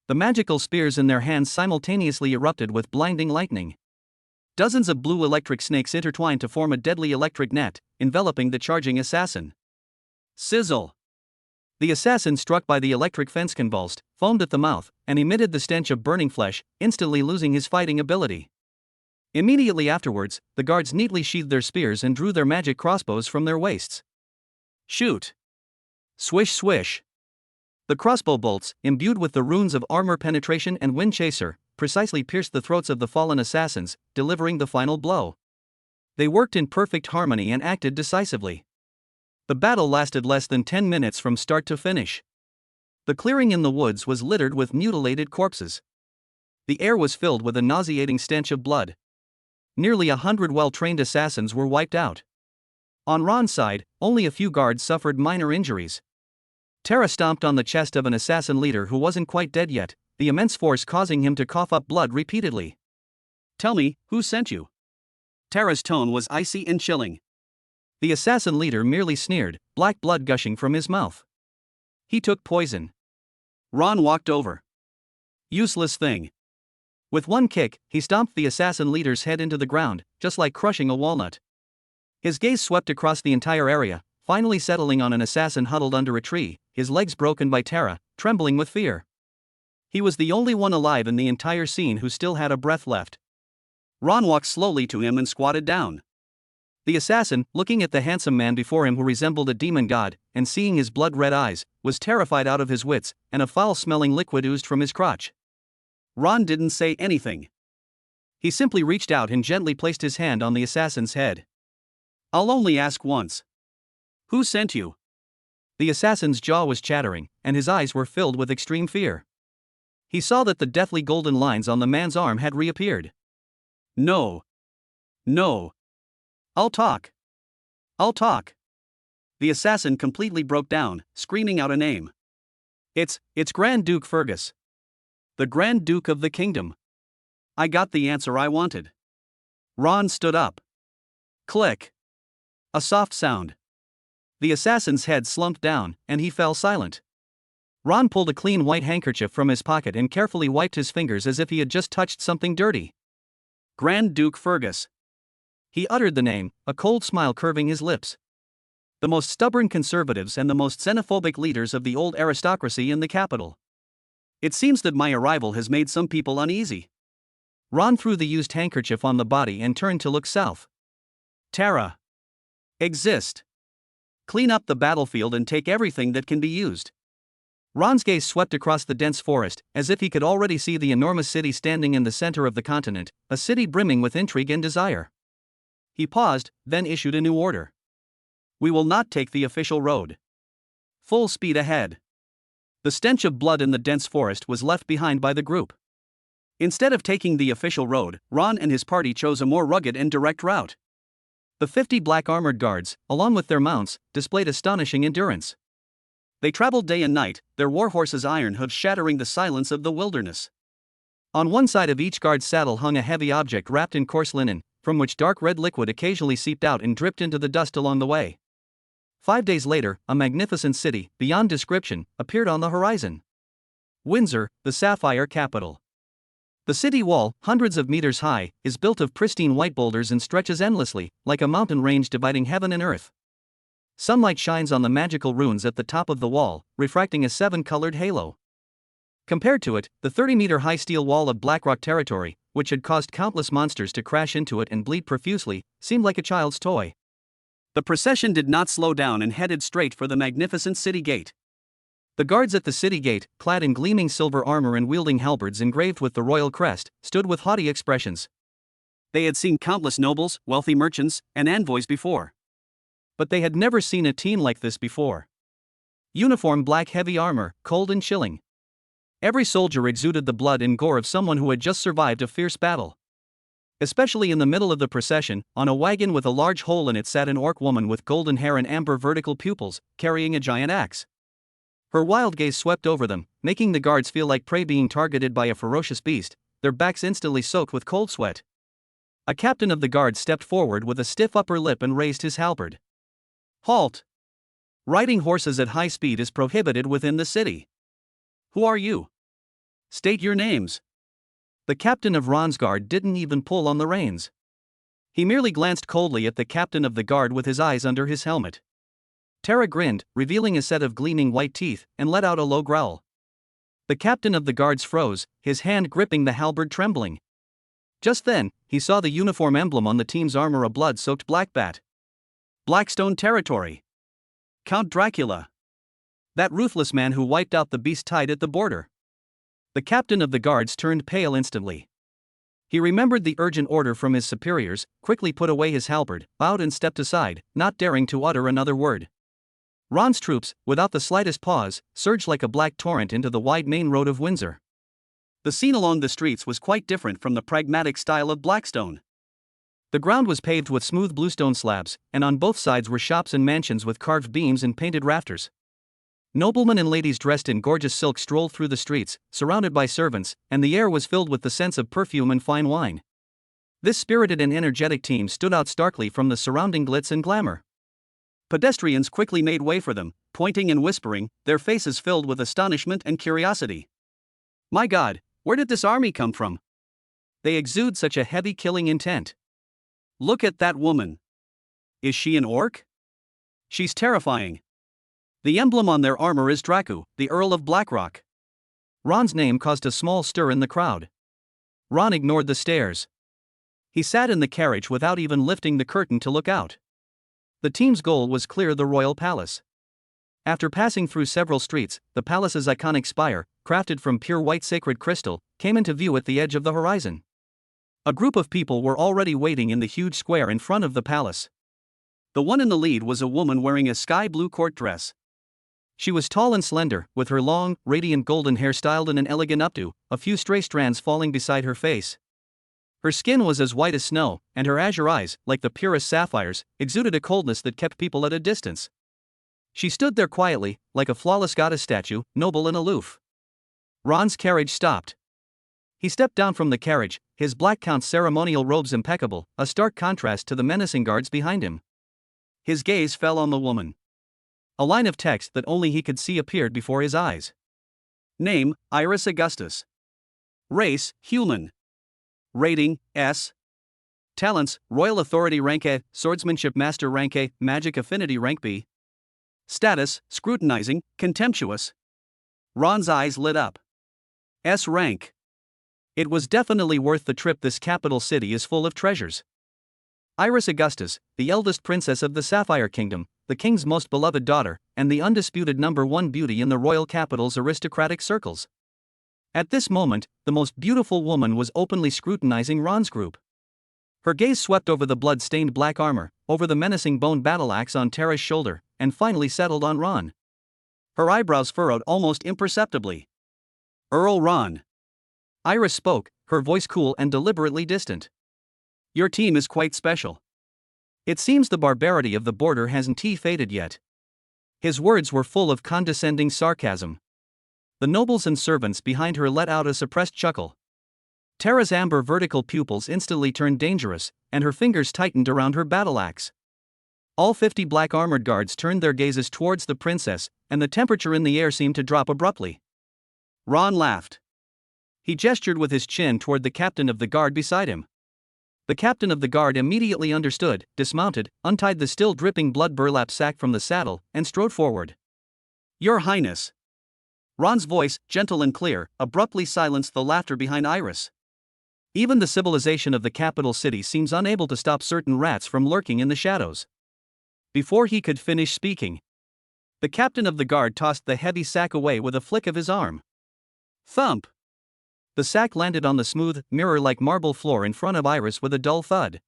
[SPEAKER 1] The magical spears in their hands simultaneously erupted with blinding lightning. Dozens of blue electric snakes intertwined to form a deadly electric net, enveloping the charging assassin. Sizzle. The assassin struck by the electric fence convulsed, foamed at the mouth, and emitted the stench of burning flesh, instantly losing his fighting ability. Immediately afterwards, the guards neatly sheathed their spears and drew their magic crossbows from their waists. Shoot! Swish swish! The crossbow bolts, imbued with the runes of armor penetration and wind chaser, precisely pierced the throats of the fallen assassins, delivering the final blow. They worked in perfect harmony and acted decisively. The battle lasted less than 10 minutes from start to finish. The clearing in the woods was littered with mutilated corpses. The air was filled with a nauseating stench of blood. Nearly 100 well-trained assassins were wiped out. On Ron's side, only a few guards suffered minor injuries. Terra stomped on the chest of an assassin leader who wasn't quite dead yet, the immense force causing him to cough up blood repeatedly. "Tell me, who sent you?" Terra's tone was icy and chilling. The assassin leader merely sneered, black blood gushing from his mouth. "He took poison." Ron walked over. "Useless thing." With one kick, he stomped the assassin leader's head into the ground, just like crushing a walnut. His gaze swept across the entire area, finally settling on an assassin huddled under a tree, his legs broken by Terra, trembling with fear. He was the only one alive in the entire scene who still had a breath left. Ron walked slowly to him and squatted down. The assassin, looking at the handsome man before him who resembled a demon god, and seeing his blood-red eyes, was terrified out of his wits, and a foul-smelling liquid oozed from his crotch. Ron didn't say anything. He simply reached out and gently placed his hand on the assassin's head. "I'll only ask once. Who sent you?" The assassin's jaw was chattering, and his eyes were filled with extreme fear. He saw that the deathly golden lines on the man's arm had reappeared. "No. No. I'll talk. I'll talk." The assassin completely broke down, screaming out a name. It's Grand Duke Fergus. The Grand Duke of the Kingdom. I got the answer I wanted. Ron stood up. Click. A soft sound. The assassin's head slumped down, and he fell silent. Ron pulled a clean white handkerchief from his pocket and carefully wiped his fingers as if he had just touched something dirty. Grand Duke Fergus. He uttered the name, a cold smile curving his lips. The most stubborn conservatives and the most xenophobic leaders of the old aristocracy in the capital. It seems that my arrival has made some people uneasy. Ron threw the used handkerchief on the body and turned to look south. Terra. Exist. Clean up the battlefield and take everything that can be used. Ron's gaze swept across the dense forest, as if he could already see the enormous city standing in the center of the continent, a city brimming with intrigue and desire. He paused, then issued a new order. We will not take the official road. Full speed ahead. The stench of blood in the dense forest was left behind by the group. Instead of taking the official road, Ron and his party chose a more rugged and direct route. The 50 black armored guards, along with their mounts, displayed astonishing endurance. They traveled day and night, their warhorses' iron hooves shattering the silence of the wilderness. On one side of each guard's saddle hung a heavy object wrapped in coarse linen, from which dark red liquid occasionally seeped out and dripped into the dust along the way. 5 days later, a magnificent city, beyond description, appeared on the horizon. Windsor, the sapphire capital. The city wall, hundreds of meters high, is built of pristine white boulders and stretches endlessly, like a mountain range dividing heaven and earth. Sunlight shines on the magical runes at the top of the wall, refracting a 7-colored halo. Compared to it, the 30-meter-high steel wall of Blackrock territory, which had caused countless monsters to crash into it and bleed profusely, seemed like a child's toy. The procession did not slow down and headed straight for the magnificent city gate. The guards at the city gate, clad in gleaming silver armor and wielding halberds engraved with the royal crest, stood with haughty expressions. They had seen countless nobles, wealthy merchants, and envoys before. But they had never seen a team like this before. Uniform black heavy armor, cold and chilling. Every soldier exuded the blood and gore of someone who had just survived a fierce battle. Especially in the middle of the procession, on a wagon with a large hole in it sat an orc woman with golden hair and amber vertical pupils, carrying a giant axe. Her wild gaze swept over them, making the guards feel like prey being targeted by a ferocious beast, their backs instantly soaked with cold sweat. A captain of the guard stepped forward with a stiff upper lip and raised his halberd. Halt! Riding horses at high speed is prohibited within the city. Who are you? State your names. The captain of Ron's guard didn't even pull on the reins. He merely glanced coldly at the captain of the guard with his eyes under his helmet. Terra grinned, revealing a set of gleaming white teeth, and let out a low growl. The captain of the guards froze, his hand gripping the halberd trembling. Just then, he saw the uniform emblem on the team's armor, a blood-soaked black bat. Blackstone territory. Count Dracula. That ruthless man who wiped out the beast tied at the border. The captain of the guards turned pale instantly. He remembered the urgent order from his superiors, quickly put away his halberd, bowed and stepped aside, not daring to utter another word. Ron's troops, without the slightest pause, surged like a black torrent into the wide main road of Windsor. The scene along the streets was quite different from the pragmatic style of Blackstone. The ground was paved with smooth bluestone slabs, and on both sides were shops and mansions with carved beams and painted rafters. Noblemen and ladies dressed in gorgeous silk strolled through the streets, surrounded by servants, and the air was filled with the scents of perfume and fine wine. This spirited and energetic team stood out starkly from the surrounding glitz and glamour. Pedestrians quickly made way for them, pointing and whispering, their faces filled with astonishment and curiosity. My God, where did this army come from? They exude such a heavy killing intent. Look at that woman. Is she an orc? She's terrifying. The emblem on their armor is Dracu, the Earl of Blackrock. Ron's name caused a small stir in the crowd. Ron ignored the stares. He sat in the carriage without even lifting the curtain to look out. The team's goal was clear: the royal palace. After passing through several streets, the palace's iconic spire, crafted from pure white sacred crystal, came into view at the edge of the horizon. A group of people were already waiting in the huge square in front of the palace. The one in the lead was a woman wearing a sky blue court dress. She was tall and slender, with her long, radiant golden hair styled in an elegant updo, a few stray strands falling beside her face. Her skin was as white as snow, and her azure eyes, like the purest sapphires, exuded a coldness that kept people at a distance. She stood there quietly, like a flawless goddess statue, noble and aloof. Ron's carriage stopped. He stepped down from the carriage, his black count's ceremonial robes impeccable, a stark contrast to the menacing guards behind him. His gaze fell on the woman. A line of text that only he could see appeared before his eyes. Name, Iris Augustus. Race, human. Rating, S. Talents, Royal Authority rank A, Swordsmanship Master rank A, Magic Affinity rank B. Status, scrutinizing, contemptuous. Ron's eyes lit up. S rank. It was definitely worth the trip. This capital city is full of treasures. Iris Augustus, the eldest princess of the Sapphire Kingdom, the king's most beloved daughter, and the undisputed #1 beauty in the royal capital's aristocratic circles. At this moment, the most beautiful woman was openly scrutinizing Ron's group. Her gaze swept over the blood-stained black armor, over the menacing bone battle axe on Tara's shoulder, and finally settled on Ron. Her eyebrows furrowed almost imperceptibly. Earl Ron. Iris spoke, her voice cool and deliberately distant. Your team is quite special. It seems the barbarity of the border hasn't faded yet. His words were full of condescending sarcasm. The nobles and servants behind her let out a suppressed chuckle. Tara's amber vertical pupils instantly turned dangerous, and her fingers tightened around her battle axe. All 50 black armored guards turned their gazes towards the princess, and the temperature in the air seemed to drop abruptly. Ron laughed. He gestured with his chin toward the captain of the guard beside him. The captain of the guard immediately understood, dismounted, untied the still dripping blood burlap sack from the saddle, and strode forward. Your Highness. Ron's voice, gentle and clear, abruptly silenced the laughter behind Iris. Even the civilization of the capital city seems unable to stop certain rats from lurking in the shadows. Before he could finish speaking, the captain of the guard tossed the heavy sack away with a flick of his arm. Thump! The sack landed on the smooth, mirror-like marble floor in front of Iris with a dull thud.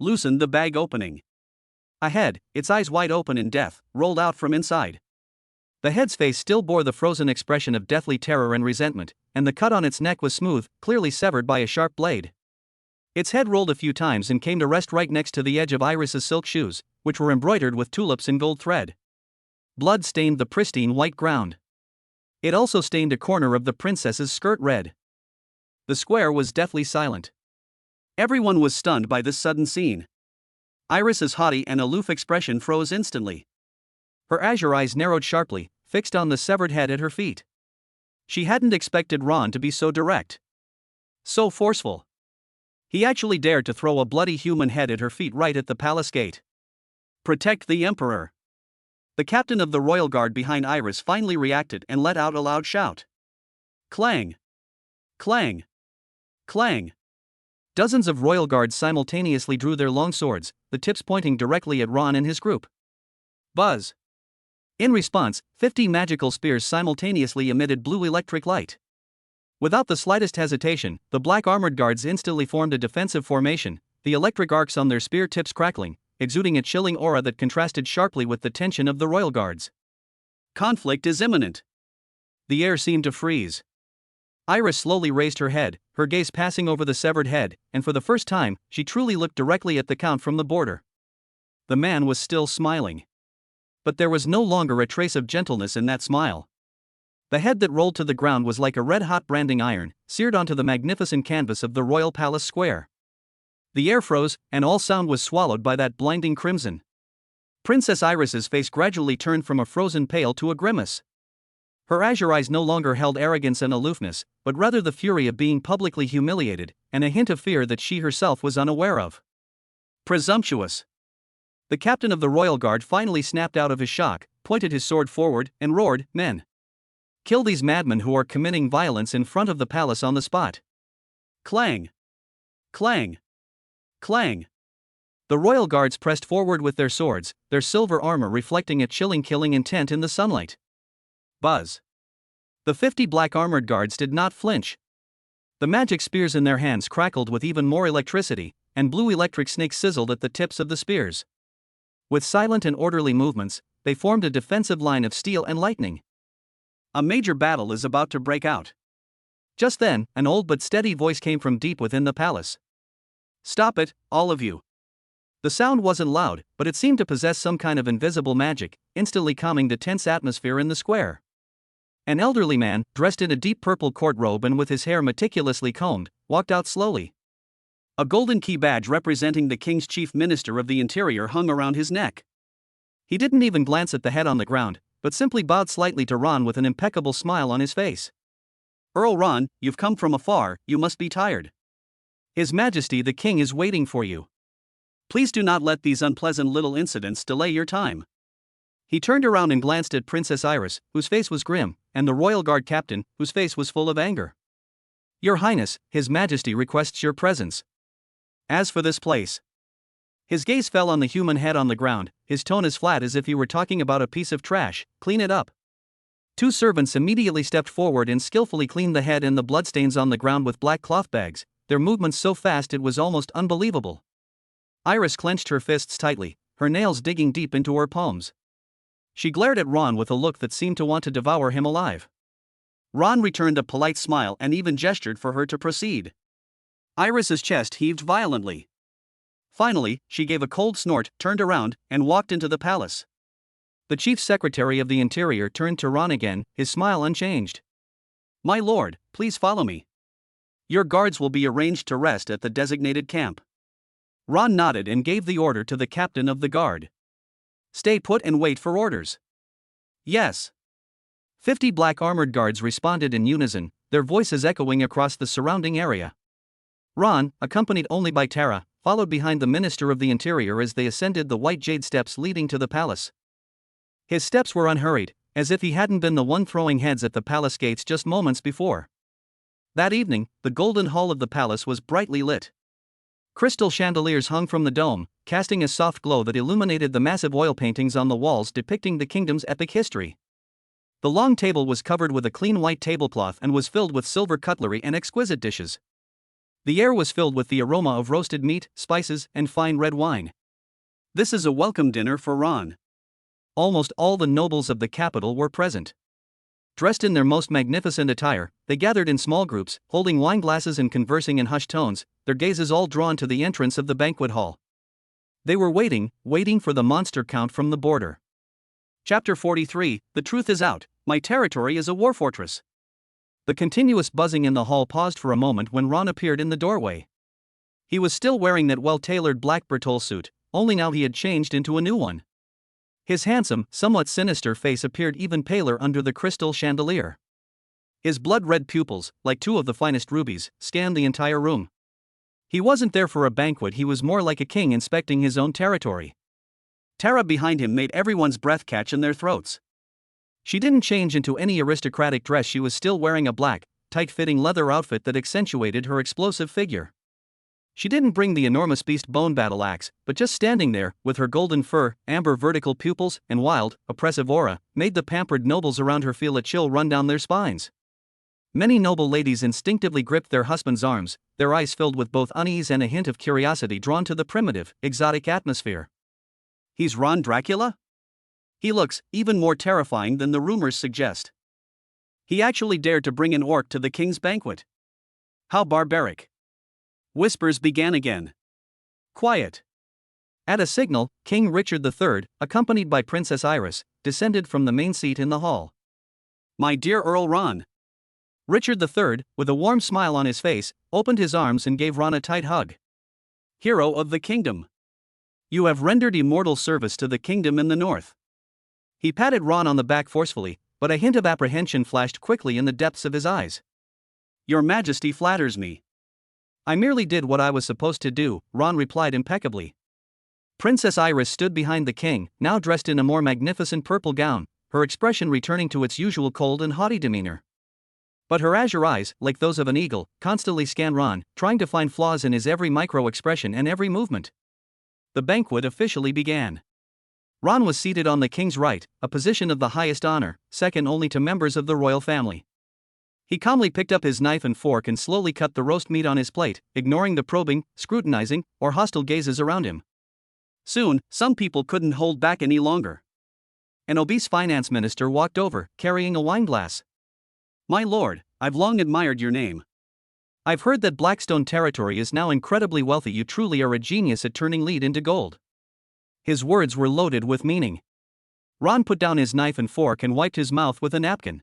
[SPEAKER 1] Loosened the bag opening. A head, its eyes wide open in death, rolled out from inside. The head's face still bore the frozen expression of deathly terror and resentment, and the cut on its neck was smooth, clearly severed by a sharp blade. Its head rolled a few times and came to rest right next to the edge of Iris's silk shoes, which were embroidered with tulips in gold thread. Blood stained the pristine white ground. It also stained a corner of the princess's skirt red. The square was deathly silent. Everyone was stunned by this sudden scene. Iris's haughty and aloof expression froze instantly. Her azure eyes narrowed sharply, fixed on the severed head at her feet. She hadn't expected Ron to be so direct. So forceful. He actually dared to throw a bloody human head at her feet right at the palace gate. Protect the Emperor. The captain of the royal guard behind Iris finally reacted and let out a loud shout. Clang! Clang! Clang! Dozens of royal guards simultaneously drew their long swords, the tips pointing directly at Ron and his group. Buzz! In response, 50 magical spears simultaneously emitted blue electric light. Without the slightest hesitation, the black armored guards instantly formed a defensive formation, the electric arcs on their spear tips crackling, exuding a chilling aura that contrasted sharply with the tension of the royal guards. Conflict is imminent. The air seemed to freeze. Iris slowly raised her head, her gaze passing over the severed head, and for the first time, she truly looked directly at the count from the border. The man was still smiling. But there was no longer a trace of gentleness in that smile. The head that rolled to the ground was like a red-hot branding iron, seared onto the magnificent canvas of the royal palace square. The air froze, and all sound was swallowed by that blinding crimson. Princess Iris's face gradually turned from a frozen pale to a grimace. Her azure eyes no longer held arrogance and aloofness, but rather the fury of being publicly humiliated, and a hint of fear that she herself was unaware of. Presumptuous! The captain of the royal guard finally snapped out of his shock, pointed his sword forward, and roared, Men! Kill these madmen who are committing violence in front of the palace on the spot. Clang! Clang! Clang! The royal guards pressed forward with their swords, their silver armor reflecting a chilling killing intent in the sunlight. Buzz! The 50 black armored guards did not flinch. The magic spears in their hands crackled with even more electricity, and blue electric snakes sizzled at the tips of the spears. With silent and orderly movements, they formed a defensive line of steel and lightning. A major battle is about to break out. Just then, an old but steady voice came from deep within the palace. Stop it, all of you. The sound wasn't loud, but it seemed to possess some kind of invisible magic, instantly calming the tense atmosphere in the square. An elderly man, dressed in a deep purple court robe and with his hair meticulously combed, walked out slowly. A golden key badge representing the king's chief minister of the interior hung around his neck. He didn't even glance at the head on the ground, but simply bowed slightly to Ron with an impeccable smile on his face. "Earl Ron, you've come from afar, you must be tired. His Majesty the King is waiting for you. Please do not let these unpleasant little incidents delay your time." He turned around and glanced at Princess Iris, whose face was grim, and the royal guard captain, whose face was full of anger. "Your Highness, His Majesty requests your presence. As for this place..." His gaze fell on the human head on the ground, his tone as flat as if he were talking about a piece of trash. "Clean it up." Two servants immediately stepped forward and skillfully cleaned the head and the bloodstains on the ground with black cloth bags, their movements so fast it was almost unbelievable. Iris clenched her fists tightly, her nails digging deep into her palms. She glared at Ron with a look that seemed to want to devour him alive. Ron returned a polite smile and even gestured for her to proceed. Iris's chest heaved violently. Finally, she gave a cold snort, turned around, and walked into the palace. The chief secretary of the interior turned to Ron again, his smile unchanged. "My lord, please follow me. Your guards will be arranged to rest at the designated camp." Ron nodded and gave the order to the captain of the guard. "Stay put and wait for orders." "Yes." 50 black armored guards responded in unison, their voices echoing across the surrounding area. Ron, accompanied only by Tara, followed behind the Minister of the Interior as they ascended the white jade steps leading to the palace. His steps were unhurried, as if he hadn't been the one throwing heads at the palace gates just moments before. That evening, the golden hall of the palace was brightly lit. Crystal chandeliers hung from the dome, casting a soft glow that illuminated the massive oil paintings on the walls depicting the kingdom's epic history. The long table was covered with a clean white tablecloth and was filled with silver cutlery and exquisite dishes. The air was filled with the aroma of roasted meat, spices, and fine red wine. "This is a welcome dinner for Ron." Almost all the nobles of the capital were present. Dressed in their most magnificent attire, they gathered in small groups, holding wine glasses and conversing in hushed tones, their gazes all drawn to the entrance of the banquet hall. They were waiting for the monster count from the border. Chapter 43, The Truth is Out, My Territory is a War Fortress. The continuous buzzing in the hall paused for a moment when Ron appeared in the doorway. He was still wearing that well-tailored black Bertol suit, only now he had changed into a new one. His handsome, somewhat sinister face appeared even paler under the crystal chandelier. His blood-red pupils, like two of the finest rubies, scanned the entire room. He wasn't there for a banquet, he was more like a king inspecting his own territory. Tara behind him made everyone's breath catch in their throats. She didn't change into any aristocratic dress, she was still wearing a black, tight-fitting leather outfit that accentuated her explosive figure. She didn't bring the enormous beast bone battle axe, but just standing there, with her golden fur, amber vertical pupils, and wild, oppressive aura, made the pampered nobles around her feel a chill run down their spines. Many noble ladies instinctively gripped their husbands' arms, their eyes filled with both unease and a hint of curiosity drawn to the primitive, exotic atmosphere. "He's Ron Dracula? He looks even more terrifying than the rumors suggest. He actually dared to bring an orc to the king's banquet. How barbaric." Whispers began again. "Quiet." At a signal, King Richard III, accompanied by Princess Iris, descended from the main seat in the hall. "My dear Earl Ron." Richard III, with a warm smile on his face, opened his arms and gave Ron a tight hug. "Hero of the kingdom. You have rendered immortal service to the kingdom in the north." He patted Ron on the back forcefully, but a hint of apprehension flashed quickly in the depths of his eyes. "Your Majesty flatters me." "I merely did what I was supposed to do," Ron replied impeccably. Princess Iris stood behind the king, now dressed in a more magnificent purple gown, her expression returning to its usual cold and haughty demeanor. But her azure eyes, like those of an eagle, constantly scanned Ron, trying to find flaws in his every micro-expression and every movement. The banquet officially began. Ron was seated on the king's right, a position of the highest honor, second only to members of the royal family. He calmly picked up his knife and fork and slowly cut the roast meat on his plate, ignoring the probing, scrutinizing, or hostile gazes around him. Soon, some people couldn't hold back any longer. An obese finance minister walked over, carrying a wineglass. "My lord, I've long admired your name. I've heard that Blackstone territory is now incredibly wealthy. You truly are a genius at turning lead into gold. His words were loaded with meaning. Ron put down his knife and fork and wiped his mouth with a napkin.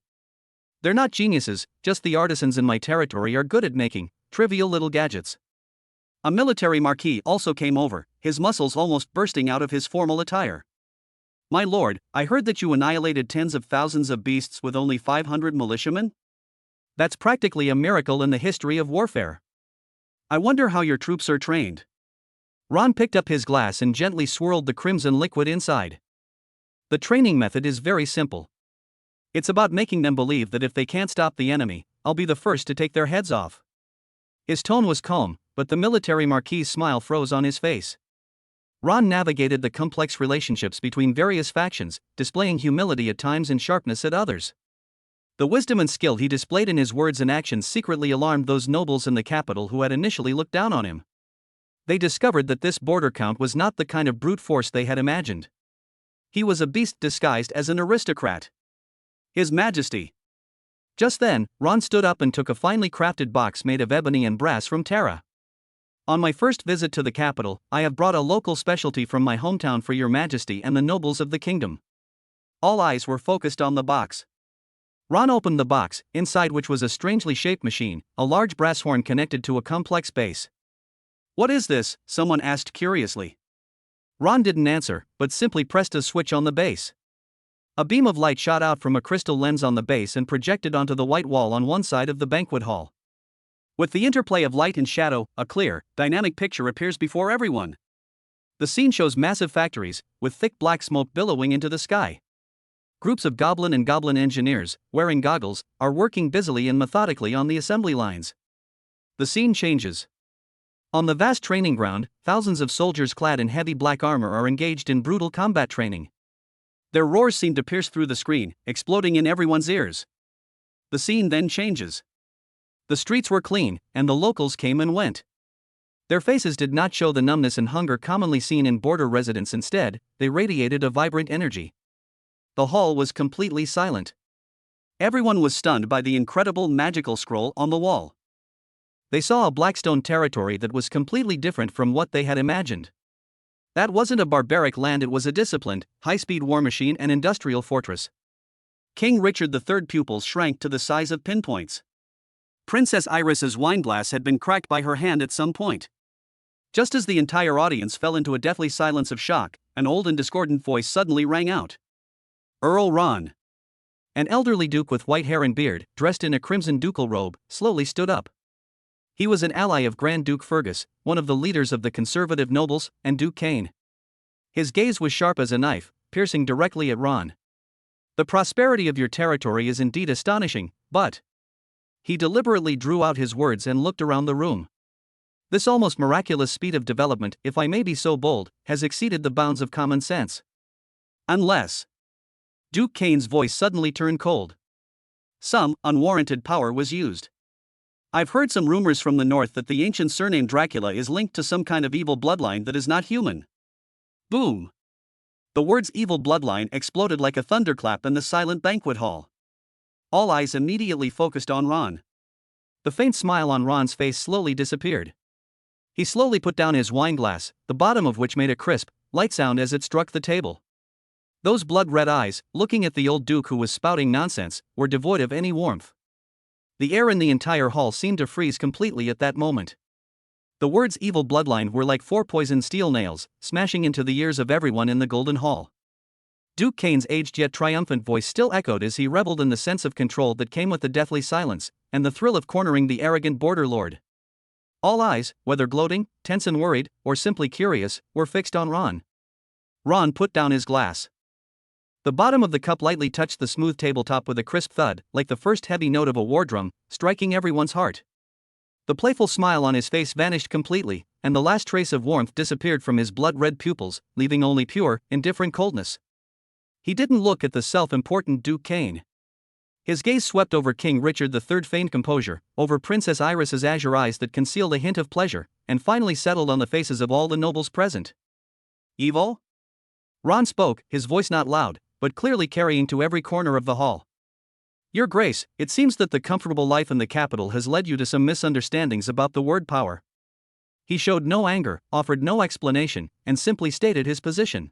[SPEAKER 1] They're not geniuses, just the artisans in my territory are good at making trivial little gadgets. A military marquis also came over, his muscles almost bursting out of his formal attire. My lord, I heard that you annihilated tens of thousands of beasts with only 500 militiamen? That's practically a miracle in the history of warfare. I wonder how your troops are trained. Ron picked up his glass and gently swirled the crimson liquid inside. The training method is very simple. It's about making them believe that if they can't stop the enemy, I'll be the first to take their heads off. His tone was calm, but the military marquis's smile froze on his face. Ron navigated the complex relationships between various factions, displaying humility at times and sharpness at others. The wisdom and skill he displayed in his words and actions secretly alarmed those nobles in the capital who had initially looked down on him. They discovered that this border count was not the kind of brute force they had imagined. He was a beast disguised as an aristocrat. His Majesty. Just then, Ron stood up and took a finely crafted box made of ebony and brass from Terra. On my first visit to the capital, I have brought a local specialty from my hometown for your Majesty and the nobles of the kingdom. All eyes were focused on the box. Ron opened the box, inside which was a strangely shaped machine, a large brass horn connected to a complex base. What is this? Someone asked curiously. Ron didn't answer, but simply pressed a switch on the base. A beam of light shot out from a crystal lens on the base and projected onto the white wall on one side of the banquet hall. With the interplay of light and shadow, a clear, dynamic picture appears before everyone. The scene shows massive factories, with thick black smoke billowing into the sky. Groups of goblin and goblin engineers, wearing goggles, are working busily and methodically on the assembly lines. The scene changes. On the vast training ground, thousands of soldiers clad in heavy black armor are engaged in brutal combat training. Their roars seem to pierce through the screen, exploding in everyone's ears. The scene then changes. The streets were clean, and the locals came and went. Their faces did not show the numbness and hunger commonly seen in border residents. Instead, they radiated a vibrant energy. The hall was completely silent. Everyone was stunned by the incredible magical scroll on the wall. They saw a Blackstone territory that was completely different from what they had imagined. That wasn't a barbaric land, it was a disciplined, high-speed war machine and industrial fortress. King Richard III's pupils shrank to the size of pinpoints. Princess Iris's wineglass had been cracked by her hand at some point. Just as the entire audience fell into a deathly silence of shock, an old and discordant voice suddenly rang out. Earl Ron. An elderly duke with white hair and beard, dressed in a crimson ducal robe, slowly stood up. He was an ally of Grand Duke Fergus, one of the leaders of the conservative nobles, and Duke Kane. His gaze was sharp as a knife, piercing directly at Ron. The prosperity of your territory is indeed astonishing, but... He deliberately drew out his words and looked around the room. This almost miraculous speed of development, if I may be so bold, has exceeded the bounds of common sense. Unless... Duke Kane's voice suddenly turned cold. Some unwarranted power was used. I've heard some rumors from the north that the ancient surname Dracula is linked to some kind of evil bloodline that is not human. Boom! The words evil bloodline exploded like a thunderclap in the silent banquet hall. All eyes immediately focused on Ron. The faint smile on Ron's face slowly disappeared. He slowly put down his wineglass, the bottom of which made a crisp, light sound as it struck the table. Those blood-red eyes, looking at the old duke who was spouting nonsense, were devoid of any warmth. The air in the entire hall seemed to freeze completely at that moment. The words evil bloodline were like 4 poisoned steel nails, smashing into the ears of everyone in the Golden Hall. Duke Kane's aged yet triumphant voice still echoed as he reveled in the sense of control that came with the deathly silence, and the thrill of cornering the arrogant border lord. All eyes, whether gloating, tense and worried, or simply curious, were fixed on Ron. Ron put down his glass. The bottom of the cup lightly touched the smooth tabletop with a crisp thud, like the first heavy note of a war drum, striking everyone's heart. The playful smile on his face vanished completely, and the last trace of warmth disappeared from his blood-red pupils, leaving only pure, indifferent coldness. He didn't look at the self-important Duke Kane. His gaze swept over King Richard III's feigned composure, over Princess Iris's azure eyes that concealed a hint of pleasure, and finally settled on the faces of all the nobles present. Evil? Ron spoke, his voice not loud, but clearly carrying to every corner of the hall. Your Grace, it seems that the comfortable life in the capital has led you to some misunderstandings about the word power. He showed no anger, offered no explanation, and simply stated his position.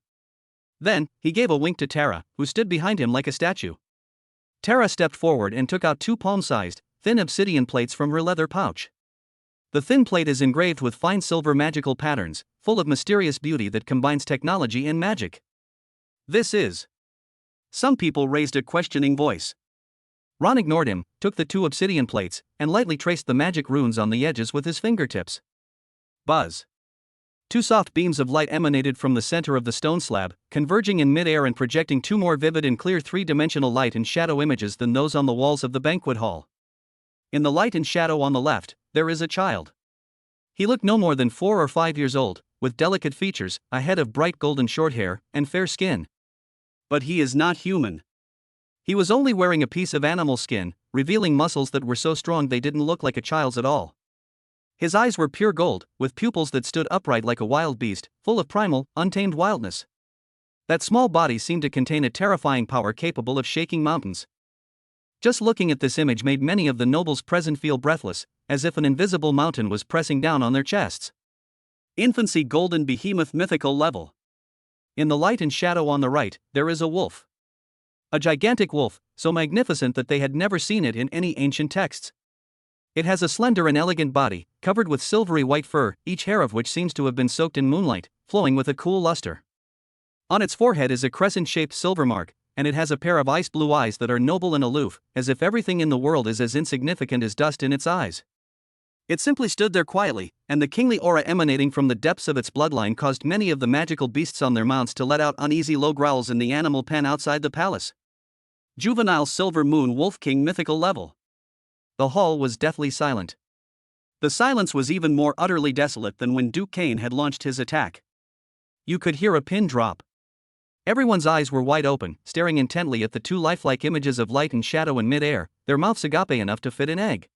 [SPEAKER 1] Then, he gave a wink to Tara, who stood behind him like a statue. Tara stepped forward and took out 2 palm-sized, thin obsidian plates from her leather pouch. The thin plate is engraved with fine silver magical patterns, full of mysterious beauty that combines technology and magic. This is. Some people raised a questioning voice. Ron ignored him, took the 2 obsidian plates, and lightly traced the magic runes on the edges with his fingertips. Buzz. 2 soft beams of light emanated from the center of the stone slab, converging in mid-air and projecting 2 more vivid and clear 3-dimensional light and shadow images than those on the walls of the banquet hall. In the light and shadow on the left, there is a child. He looked no more than 4 or 5 years old, with delicate features, a head of bright golden short hair, and fair skin. But he is not human. He was only wearing a piece of animal skin, revealing muscles that were so strong they didn't look like a child's at all. His eyes were pure gold, with pupils that stood upright like a wild beast, full of primal, untamed wildness. That small body seemed to contain a terrifying power capable of shaking mountains. Just looking at this image made many of the nobles present feel breathless, as if an invisible mountain was pressing down on their chests. Infancy Golden Behemoth Mythical Level. In the light and shadow on the right, there is a wolf. A gigantic wolf, so magnificent that they had never seen it in any ancient texts. It has a slender and elegant body, covered with silvery white fur, each hair of which seems to have been soaked in moonlight, flowing with a cool luster. On its forehead is a crescent-shaped silver mark, and it has a pair of ice-blue eyes that are noble and aloof, as if everything in the world is as insignificant as dust in its eyes. It simply stood there quietly, and the kingly aura emanating from the depths of its bloodline caused many of the magical beasts on their mounts to let out uneasy low growls in the animal pen outside the palace. Juvenile Silver Moon Wolf King Mythical Level. The hall was deathly silent. The silence was even more utterly desolate than when Duke Kane had launched his attack. You could hear a pin drop. Everyone's eyes were wide open, staring intently at the 2 lifelike images of light and shadow in mid-air, their mouths agape enough to fit an egg.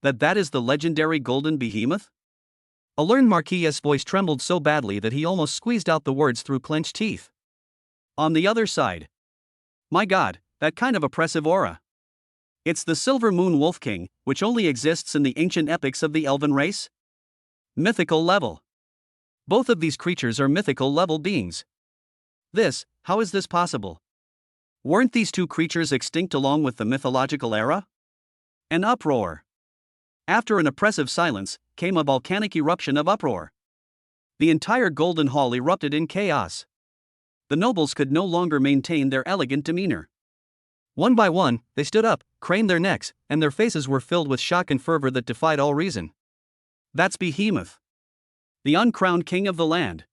[SPEAKER 1] That is the legendary Golden Behemoth? A learned Marquis's voice trembled so badly that he almost squeezed out the words through clenched teeth. On the other side. My God, that kind of oppressive aura. It's the Silver Moon Wolf King, which only exists in the ancient epics of the elven race? Mythical level. Both of these creatures are mythical level beings. How is this possible? Weren't these 2 creatures extinct along with the mythological era? An uproar. After an oppressive silence, came a volcanic eruption of uproar. The entire Golden Hall erupted in chaos. The nobles could no longer maintain their elegant demeanor. One by one, they stood up, craned their necks, and their faces were filled with shock and fervor that defied all reason. That's Behemoth. The uncrowned king of the land.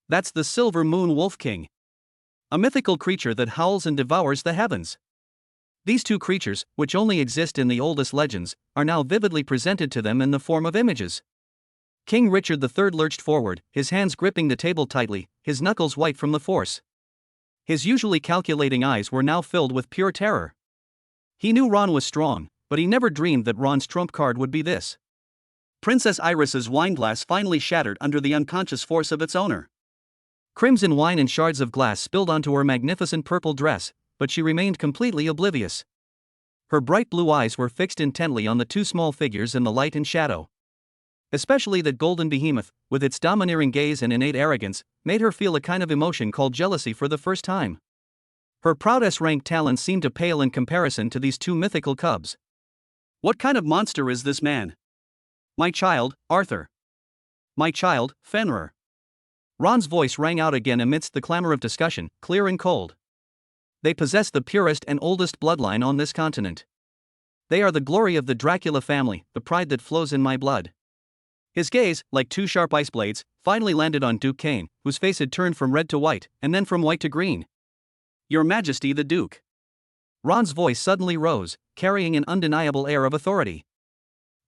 [SPEAKER 1] That's the Silver Moon Wolf King. A mythical creature that howls and devours the heavens. These 2 creatures, which only exist in the oldest legends, are now vividly presented to them in the form of images. King Richard III lurched forward, his hands gripping the table tightly, his knuckles white from the force. His usually calculating eyes were now filled with pure terror. He knew Ron was strong, but he never dreamed that Ron's trump card would be this. Princess Iris's wineglass finally shattered under the unconscious force of its owner. Crimson wine and shards of glass spilled onto her magnificent purple dress, but she remained completely oblivious. Her bright blue eyes were fixed intently on the 2 small figures in the light and shadow. Especially that Golden Behemoth, with its domineering gaze and innate arrogance, made her feel a kind of emotion called jealousy for the first time. Her proud S-rank talons seemed to pale in comparison to these 2 mythical cubs. What kind of monster is this man? My child, Arthur. My child, Fenrir. Ron's voice rang out again amidst the clamor of discussion, clear and cold. They possess the purest and oldest bloodline on this continent. They are the glory of the Dracula family, the pride that flows in my blood. His gaze, like 2 sharp ice blades, finally landed on Duke Kane, whose face had turned from red to white, and then from white to green. Your Majesty the Duke. Ron's voice suddenly rose, carrying an undeniable air of authority.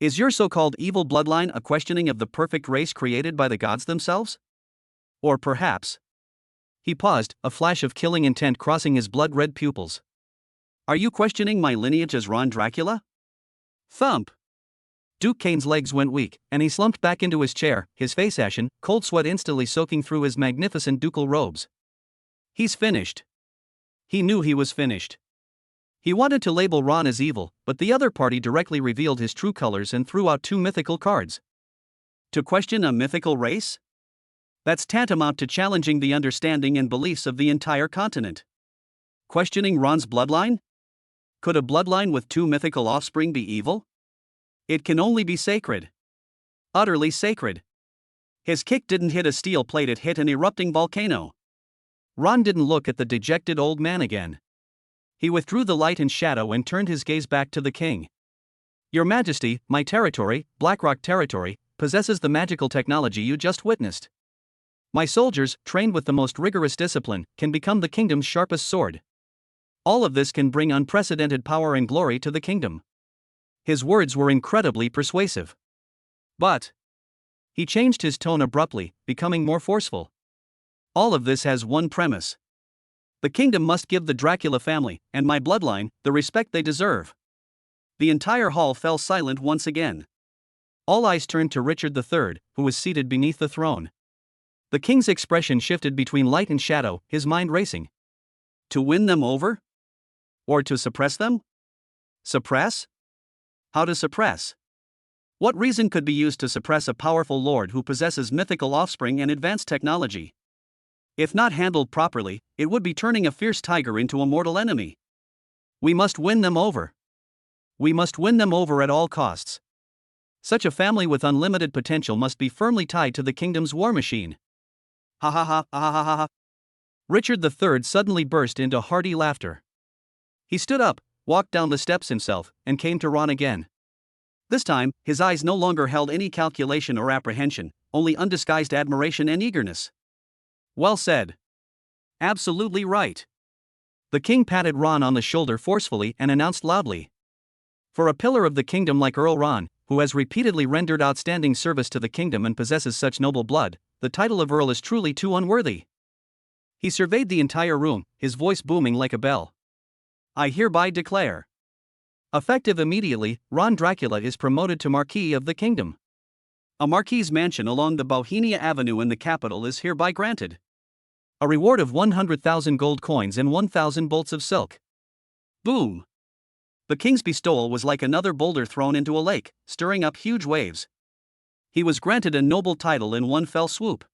[SPEAKER 1] Is your so-called evil bloodline a questioning of the perfect race created by the gods themselves? Or perhaps... He paused, a flash of killing intent crossing his blood-red pupils. Are you questioning my lineage as Ron Dracula? Thump! Duke Kane's legs went weak, and he slumped back into his chair, his face ashen, cold sweat instantly soaking through his magnificent ducal robes. He's finished. He knew he was finished. He wanted to label Ron as evil, but the other party directly revealed his true colors and threw out 2 mythical cards. To question a mythical race? That's tantamount to challenging the understanding and beliefs of the entire continent. Questioning Ron's bloodline? Could a bloodline with 2 mythical offspring be evil? It can only be sacred. Utterly sacred. His kick didn't hit a steel plate, it hit an erupting volcano. Ron didn't look at the dejected old man again. He withdrew the light and shadow and turned his gaze back to the king. Your Majesty, my territory, Blackrock territory, possesses the magical technology you just witnessed. My soldiers, trained with the most rigorous discipline, can become the kingdom's sharpest sword. All of this can bring unprecedented power and glory to the kingdom. His words were incredibly persuasive. But he changed his tone abruptly, becoming more forceful. All of this has one premise. The kingdom must give the Dracula family, and my bloodline, the respect they deserve. The entire hall fell silent once again. All eyes turned to Richard III, who was seated beneath the throne. The king's expression shifted between light and shadow, his mind racing. To win them over? Or to suppress them? Suppress? How to suppress? What reason could be used to suppress a powerful lord who possesses mythical offspring and advanced technology? If not handled properly, it would be turning a fierce tiger into a mortal enemy. We must win them over. We must win them over at all costs. Such a family with unlimited potential must be firmly tied to the kingdom's war machine. Ha ha ha ha ha ha ha. Richard III suddenly burst into hearty laughter. He stood up, walked down the steps himself, and came to Ron again. This time, his eyes no longer held any calculation or apprehension, only undisguised admiration and eagerness. Well said. Absolutely right. The king patted Ron on the shoulder forcefully and announced loudly. For a pillar of the kingdom like Earl Ron, who has repeatedly rendered outstanding service to the kingdom and possesses such noble blood, the title of Earl is truly too unworthy. He surveyed the entire room, his voice booming like a bell. I hereby declare. Effective immediately, Ron Dracula is promoted to Marquis of the Kingdom. A Marquis' mansion along the Bohemia Avenue in the capital is hereby granted. A reward of 100,000 gold coins and 1,000 bolts of silk. Boom! The king's bestowal was like another boulder thrown into a lake, stirring up huge waves. He was granted a noble title in one fell swoop.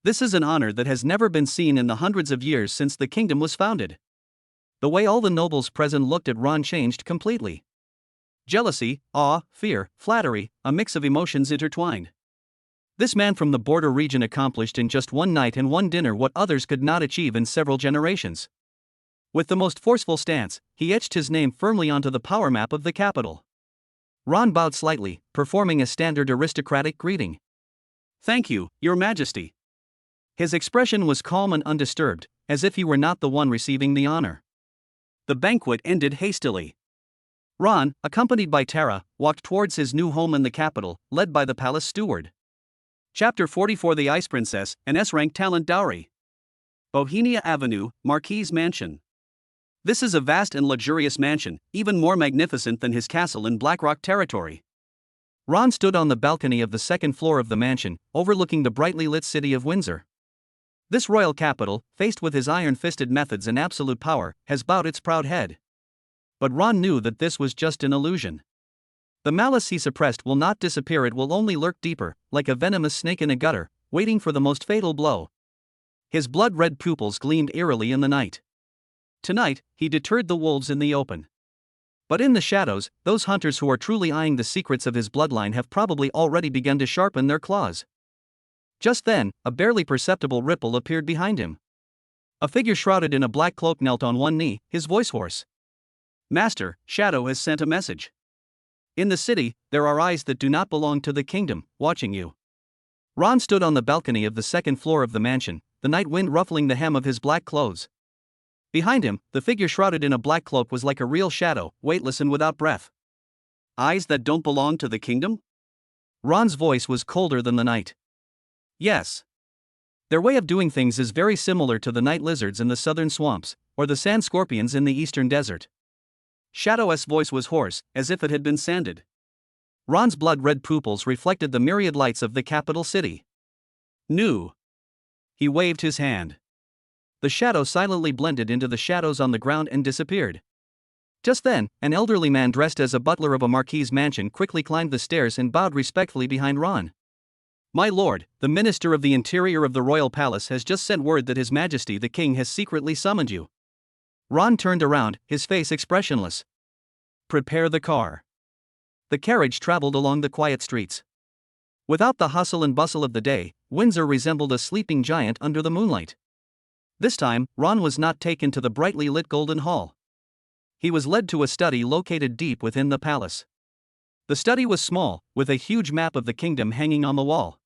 [SPEAKER 1] This is an honor that has never been seen in the hundreds of years since the kingdom was founded. The way all the nobles present looked at Ron changed completely. Jealousy, awe, fear, flattery, a mix of emotions intertwined. This man from the border region accomplished in just one night and one dinner what others could not achieve in several generations. With the most forceful stance, he etched his name firmly onto the power map of the capital. Ron bowed slightly, performing a standard aristocratic greeting. Thank you, Your Majesty. His expression was calm and undisturbed, as if he were not the one receiving the honor. The banquet ended hastily. Ron, accompanied by Tara, walked towards his new home in the capital, led by the palace steward. Chapter 44: The Ice Princess, an S-rank talent dowry. Bohemia Avenue, Marquis' Mansion. This is a vast and luxurious mansion, even more magnificent than his castle in Blackrock territory. Ron stood on the balcony of the second floor of the mansion, overlooking the brightly lit city of Windsor. This royal capital, faced with his iron-fisted methods and absolute power, has bowed its proud head. But Ron knew that this was just an illusion. The malice he suppressed will not disappear, it will only lurk deeper, like a venomous snake in a gutter, waiting for the most fatal blow. His blood-red pupils gleamed eerily in the night. Tonight, he deterred the wolves in the open. But in the shadows, those hunters who are truly eyeing the secrets of his bloodline have probably already begun to sharpen their claws. Just then, a barely perceptible ripple appeared behind him. A figure shrouded in a black cloak knelt on one knee, his voice hoarse. Master, Shadow has sent a message. In the city, there are eyes that do not belong to the kingdom, watching you. Ron stood on the balcony of the second floor of the mansion, the night wind ruffling the hem of his black clothes. Behind him, the figure shrouded in a black cloak was like a real shadow, weightless and without breath. Eyes that don't belong to the kingdom? Ron's voice was colder than the night. Yes. Their way of doing things is very similar to the night lizards in the southern swamps, or the sand scorpions in the eastern desert. Shadow's voice was hoarse, as if it had been sanded. Ron's blood-red pupils reflected the myriad lights of the capital city. New. He waved his hand. The shadow silently blended into the shadows on the ground and disappeared. Just then, an elderly man dressed as a butler of a marquis's mansion quickly climbed the stairs and bowed respectfully behind Ron. "My lord, the Minister of the Interior of the Royal Palace has just sent word that His Majesty the King has secretly summoned you." Ron turned around, his face expressionless. "Prepare the car." The carriage traveled along the quiet streets. Without the hustle and bustle of the day, Windsor resembled a sleeping giant under the moonlight. This time, Ron was not taken to the brightly lit Golden Hall. He was led to a study located deep within the palace. The study was small, with a huge map of the kingdom hanging on the wall.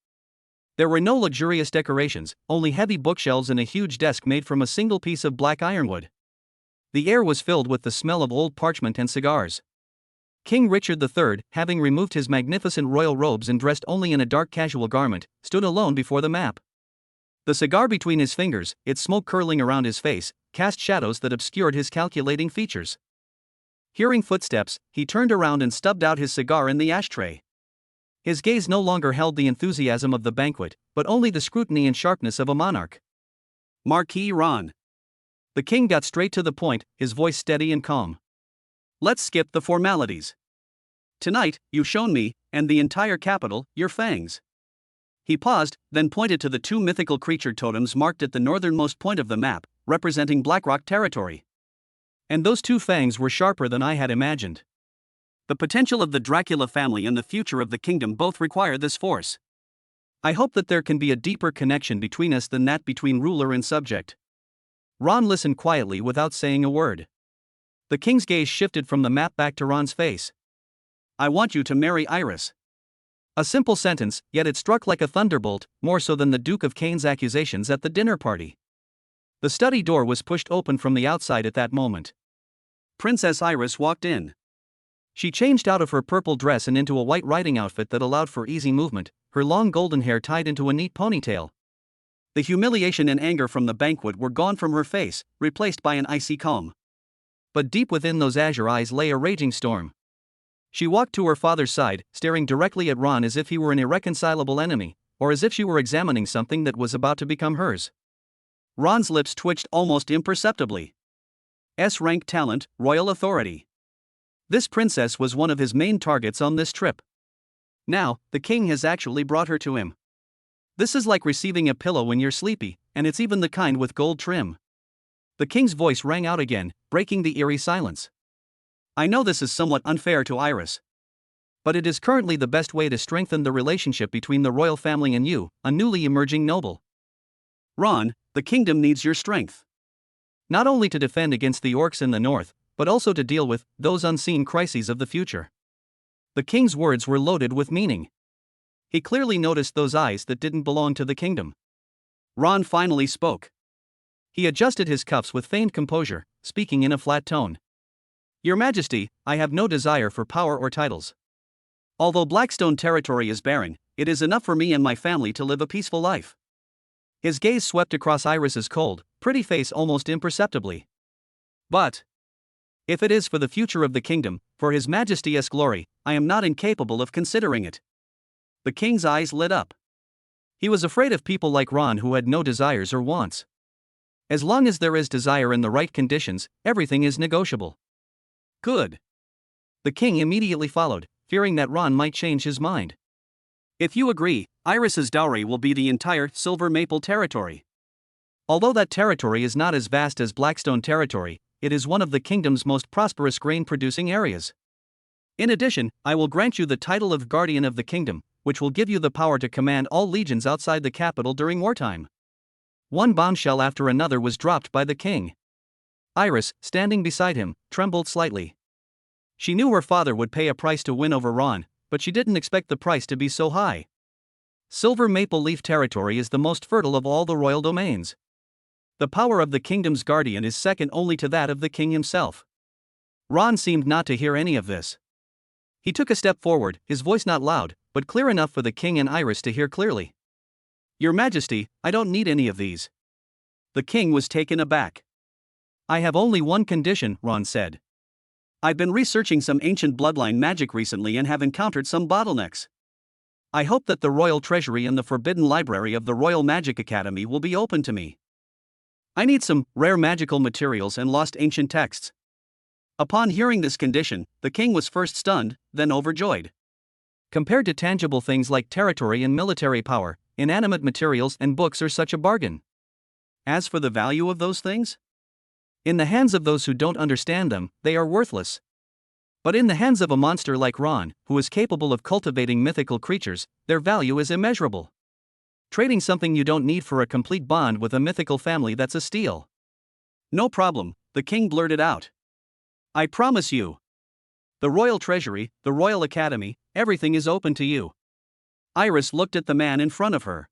[SPEAKER 1] There were no luxurious decorations, only heavy bookshelves and a huge desk made from a single piece of black ironwood. The air was filled with the smell of old parchment and cigars. King Richard III, having removed his magnificent royal robes and dressed only in a dark casual garment, stood alone before the map. The cigar between his fingers, its smoke curling around his face, cast shadows that obscured his calculating features. Hearing footsteps, he turned around and stubbed out his cigar in the ashtray. His gaze no longer held the enthusiasm of the banquet, but only the scrutiny and sharpness of a monarch. "Marquis Ron." The king got straight to the point, his voice steady and calm. "Let's skip the formalities. Tonight, you've shown me, and the entire capital, your fangs." He paused, then pointed to the two mythical creature totems marked at the northernmost point of the map, representing Blackrock territory. And those two fangs were sharper than I had imagined. The potential of the Dracula family and the future of the kingdom both require this force. I hope that there can be a deeper connection between us than that between ruler and subject. Ron listened quietly without saying a word. The king's gaze shifted from the map back to Ron's face. "I want you to marry Iris." A simple sentence, yet it struck like a thunderbolt, more so than the Duke of Cain's accusations at the dinner party. The study door was pushed open from the outside at that moment. Princess Iris walked in. She changed out of her purple dress and into a white riding outfit that allowed for easy movement, her long golden hair tied into a neat ponytail. The humiliation and anger from the banquet were gone from her face, replaced by an icy calm. But deep within those azure eyes lay a raging storm. She walked to her father's side, staring directly at Ron as if he were an irreconcilable enemy, or as if she were examining something that was about to become hers. Ron's lips twitched almost imperceptibly. S-rank talent, royal authority. This princess was one of his main targets on this trip. Now, the king has actually brought her to him. This is like receiving a pillow when you're sleepy, and it's even the kind with gold trim. The king's voice rang out again, breaking the eerie silence. "I know this is somewhat unfair to Iris. But it is currently the best way to strengthen the relationship between the royal family and you, a newly emerging noble. Ron, the kingdom needs your strength. Not only to defend against the orcs in the north, but also to deal with those unseen crises of the future." The king's words were loaded with meaning. He clearly noticed those eyes that didn't belong to the kingdom. Ron finally spoke. He adjusted his cuffs with feigned composure, speaking in a flat tone. "Your Majesty, I have no desire for power or titles. Although Blackstone territory is barren, it is enough for me and my family to live a peaceful life." His gaze swept across Iris's cold, pretty face almost imperceptibly. "But if it is for the future of the kingdom, for His Majesty's glory, I am not incapable of considering it." The king's eyes lit up. He was afraid of people like Ron who had no desires or wants. As long as there is desire in the right conditions, everything is negotiable. "Good." The king immediately followed, fearing that Ron might change his mind. "If you agree, Iris's dowry will be the entire Silver Maple territory. Although that territory is not as vast as Blackstone territory, it is one of the kingdom's most prosperous grain-producing areas. In addition, I will grant you the title of Guardian of the Kingdom, which will give you the power to command all legions outside the capital during wartime." One bombshell after another was dropped by the king. Iris, standing beside him, trembled slightly. She knew her father would pay a price to win over Ron, but she didn't expect the price to be so high. Silver Maple Leaf territory is the most fertile of all the royal domains. The power of the kingdom's guardian is second only to that of the king himself. Ron seemed not to hear any of this. He took a step forward, his voice not loud, but clear enough for the king and Iris to hear clearly. "Your Majesty, I don't need any of these." The king was taken aback. "I have only one condition," Ron said. "I've been researching some ancient bloodline magic recently and have encountered some bottlenecks. I hope that the Royal Treasury and the Forbidden Library of the Royal Magic Academy will be open to me. I need some rare magical materials and lost ancient texts. Upon hearing this condition, the king was first stunned, then overjoyed. Compared to tangible things like territory and military power, inanimate materials and books are such a bargain. As for the value of those things? In the hands of those who don't understand them, they are worthless. But in the hands of a monster like Ron, who is capable of cultivating mythical creatures, their value is immeasurable. Trading something you don't need for a complete bond with a mythical family, that's a steal. No problem, the king blurted out. I promise you. The royal treasury, the royal academy, everything is open to you. Iris looked at the man in front of her.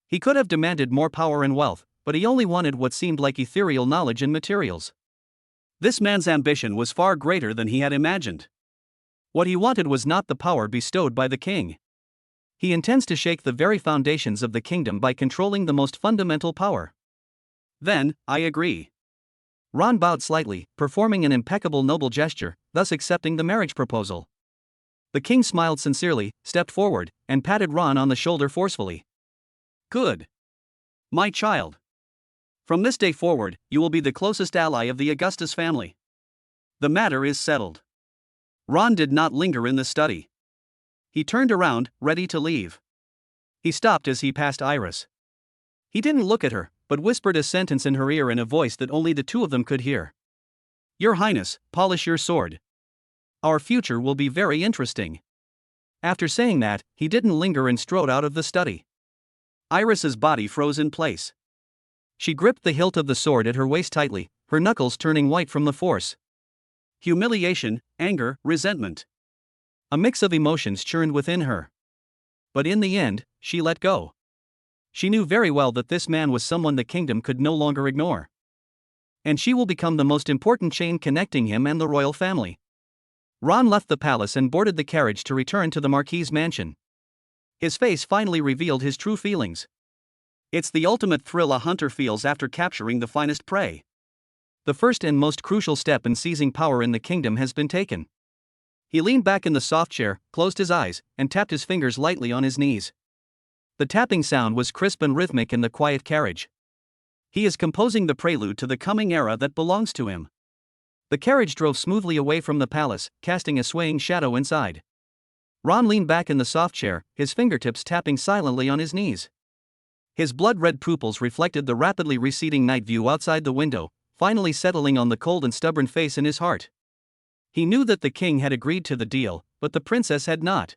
[SPEAKER 1] He could have demanded more power and wealth, but he only wanted what seemed like ethereal knowledge and materials. This man's ambition was far greater than he had imagined. What he wanted was not the power bestowed by the king. He intends to shake the very foundations of the kingdom by controlling the most fundamental power. Then, I agree. Ron bowed slightly, performing an impeccable noble gesture, thus accepting the marriage proposal. The king smiled sincerely, stepped forward, and patted Ron on the shoulder forcefully. Good. My child. From this day forward, you will be the closest ally of the Augustus family. The matter is settled. Ron did not linger in the study. He turned around, ready to leave. He stopped as he passed Iris. He didn't look at her, but whispered a sentence in her ear in a voice that only the two of them could hear. Your Highness, polish your sword. Our future will be very interesting. After saying that, he didn't linger and strode out of the study. Iris's body froze in place. She gripped the hilt of the sword at her waist tightly, her knuckles turning white from the force. Humiliation, anger, resentment. A mix of emotions churned within her. But in the end, she let go. She knew very well that this man was someone the kingdom could no longer ignore. And she will become the most important chain connecting him and the royal family. Ron left the palace and boarded the carriage to return to the Marquis's mansion. His face finally revealed his true feelings. It's the ultimate thrill a hunter feels after capturing the finest prey. The first and most crucial step in seizing power in the kingdom has been taken. He leaned back in the soft chair, closed his eyes, and tapped his fingers lightly on his knees. The tapping sound was crisp and rhythmic in the quiet carriage. He is composing the prelude to the coming era that belongs to him. The carriage drove smoothly away from the palace, casting a swaying shadow inside. Ron leaned back in the soft chair, his fingertips tapping silently on his knees. His blood-red pupils reflected the rapidly receding night view outside the window, finally settling on the cold and stubborn face in his heart. He knew that the king had agreed to the deal, but the princess had not.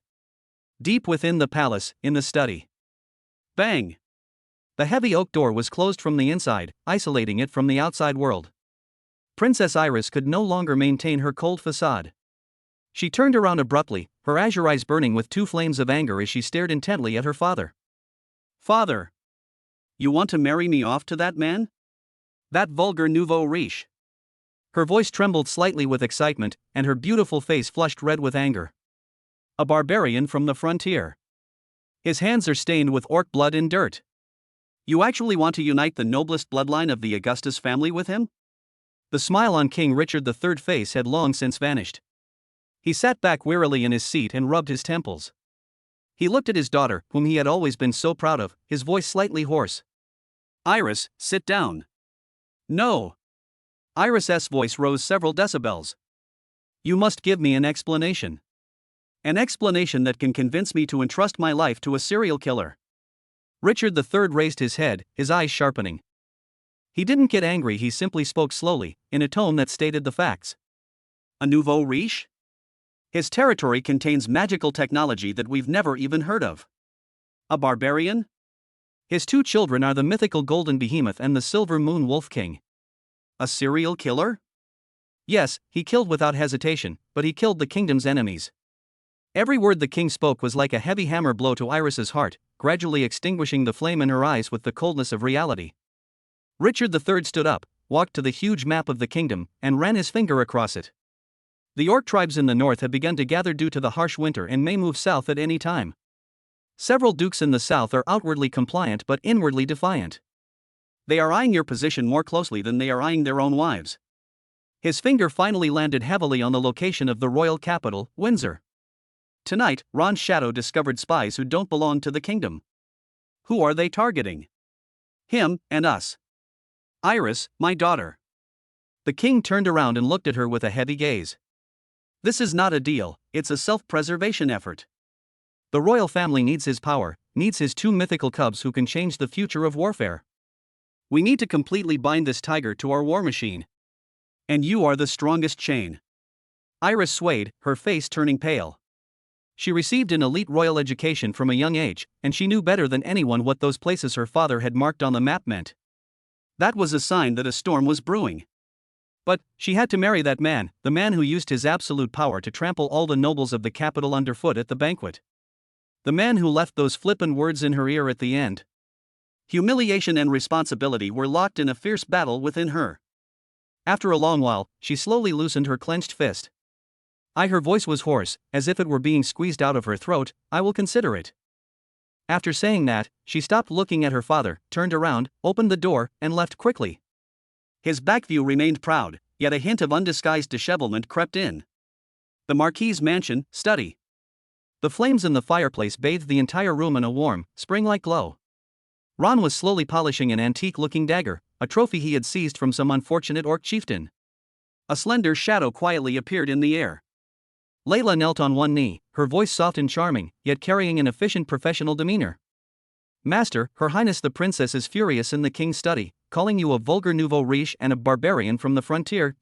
[SPEAKER 1] Deep within the palace, in the study. Bang! The heavy oak door was closed from the inside, isolating it from the outside world. Princess Iris could no longer maintain her cold facade. She turned around abruptly, her azure eyes burning with two flames of anger as she stared intently at her father. Father! You want to marry me off to that man? That vulgar nouveau riche? Her voice trembled slightly with excitement, and her beautiful face flushed red with anger. A barbarian from the frontier. His hands are stained with orc blood and dirt. You actually want to unite the noblest bloodline of the Augustus family with him? The smile on King Richard III's face had long since vanished. He sat back wearily in his seat and rubbed his temples. He looked at his daughter, whom he had always been so proud of, his voice slightly hoarse. Iris, sit down. No. Iris's voice rose several decibels. You must give me an explanation. An explanation that can convince me to entrust my life to a serial killer. Richard III raised his head, his eyes sharpening. He didn't get angry, he simply spoke slowly, in a tone that stated the facts. A nouveau riche? His territory contains magical technology that we've never even heard of. A barbarian? His two children are the mythical golden behemoth and the silver moon wolf king. A serial killer? Yes, he killed without hesitation, but he killed the kingdom's enemies. Every word the king spoke was like a heavy hammer blow to Iris's heart, gradually extinguishing the flame in her eyes with the coldness of reality. Richard III stood up, walked to the huge map of the kingdom, and ran his finger across it. The orc tribes in the north have begun to gather due to the harsh winter and may move south at any time. Several dukes in the south are outwardly compliant but inwardly defiant. They are eyeing your position more closely than they are eyeing their own wives. His finger finally landed heavily on the location of the royal capital, Windsor. Tonight, Ron's shadow discovered spies who don't belong to the kingdom. Who are they targeting? Him, and us. Iris, my daughter. The king turned around and looked at her with a heavy gaze. This is not a deal, it's a self-preservation effort. The royal family needs his power, needs his two mythical cubs who can change the future of warfare. We need to completely bind this tiger to our war machine. And you are the strongest chain. Iris swayed, her face turning pale. She received an elite royal education from a young age, and she knew better than anyone what those places her father had marked on the map meant. That was a sign that a storm was brewing. But she had to marry that man, the man who used his absolute power to trample all the nobles of the capital underfoot at the banquet. The man who left those flippant words in her ear at the end. Humiliation and responsibility were locked in a fierce battle within her. After a long while, she slowly loosened her clenched fist. Her voice was hoarse, as if it were being squeezed out of her throat. I will consider it. After saying that, she stopped looking at her father, turned around, opened the door, and left quickly. His back view remained proud, yet a hint of undisguised dishevelment crept in. The Marquis's mansion, study. The flames in the fireplace bathed the entire room in a warm, spring-like glow. Ron was slowly polishing an antique-looking dagger, a trophy he had seized from some unfortunate orc chieftain. A slender shadow quietly appeared in the air. Layla knelt on one knee, her voice soft and charming, yet carrying an efficient professional demeanor. Master, Her Highness the Princess is furious in the king's study, calling you a vulgar nouveau riche and a barbarian from the frontier.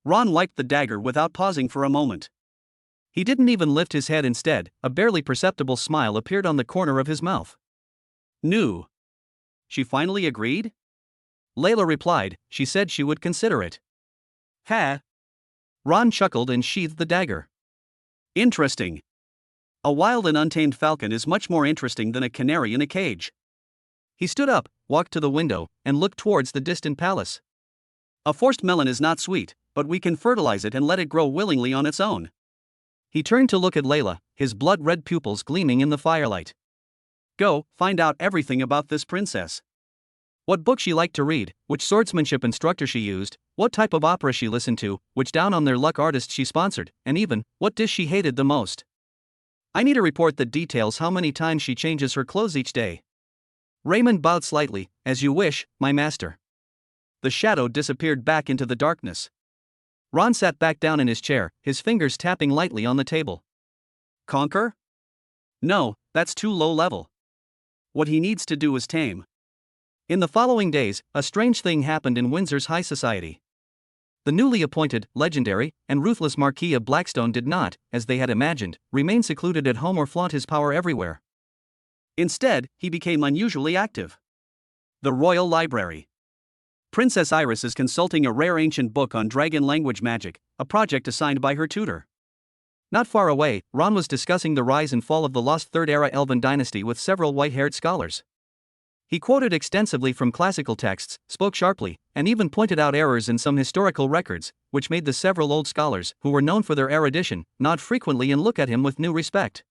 [SPEAKER 1] Ron wiped the dagger without pausing for a moment. He didn't even lift his head. Instead, a barely perceptible smile appeared on the corner of his mouth. New. She finally agreed? Layla replied, she said she would consider it. Ha! Ron chuckled and sheathed the dagger. Interesting. A wild and untamed falcon is much more interesting than a canary in a cage. He stood up, walked to the window, and looked towards the distant palace. A forced melon is not sweet, but we can fertilize it and let it grow willingly on its own. He turned to look at Layla, his blood-red pupils gleaming in the firelight. Go, find out everything about this princess. What book she liked to read, which swordsmanship instructor she used, what type of opera she listened to, which down-on-their-luck artist she sponsored, and even, what dish she hated the most. I need a report that details how many times she changes her clothes each day. Raymond bowed slightly. As you wish, my master. The shadow disappeared back into the darkness. Ron sat back down in his chair, his fingers tapping lightly on the table. Conquer? No, that's too low level. What he needs to do is tame. In the following days, a strange thing happened in Windsor's high society. The newly appointed, legendary, and ruthless Marquis of Blackstone did not, as they had imagined, remain secluded at home or flaunt his power everywhere. Instead, he became unusually active. The Royal Library. Princess Iris is consulting a rare ancient book on dragon language magic, a project assigned by her tutor. Not far away, Ron was discussing the rise and fall of the lost Third-Era Elven dynasty with several white-haired scholars. He quoted extensively from classical texts, spoke sharply, and even pointed out errors in some historical records, which made the several old scholars, who were known for their erudition, nod frequently and look at him with new respect.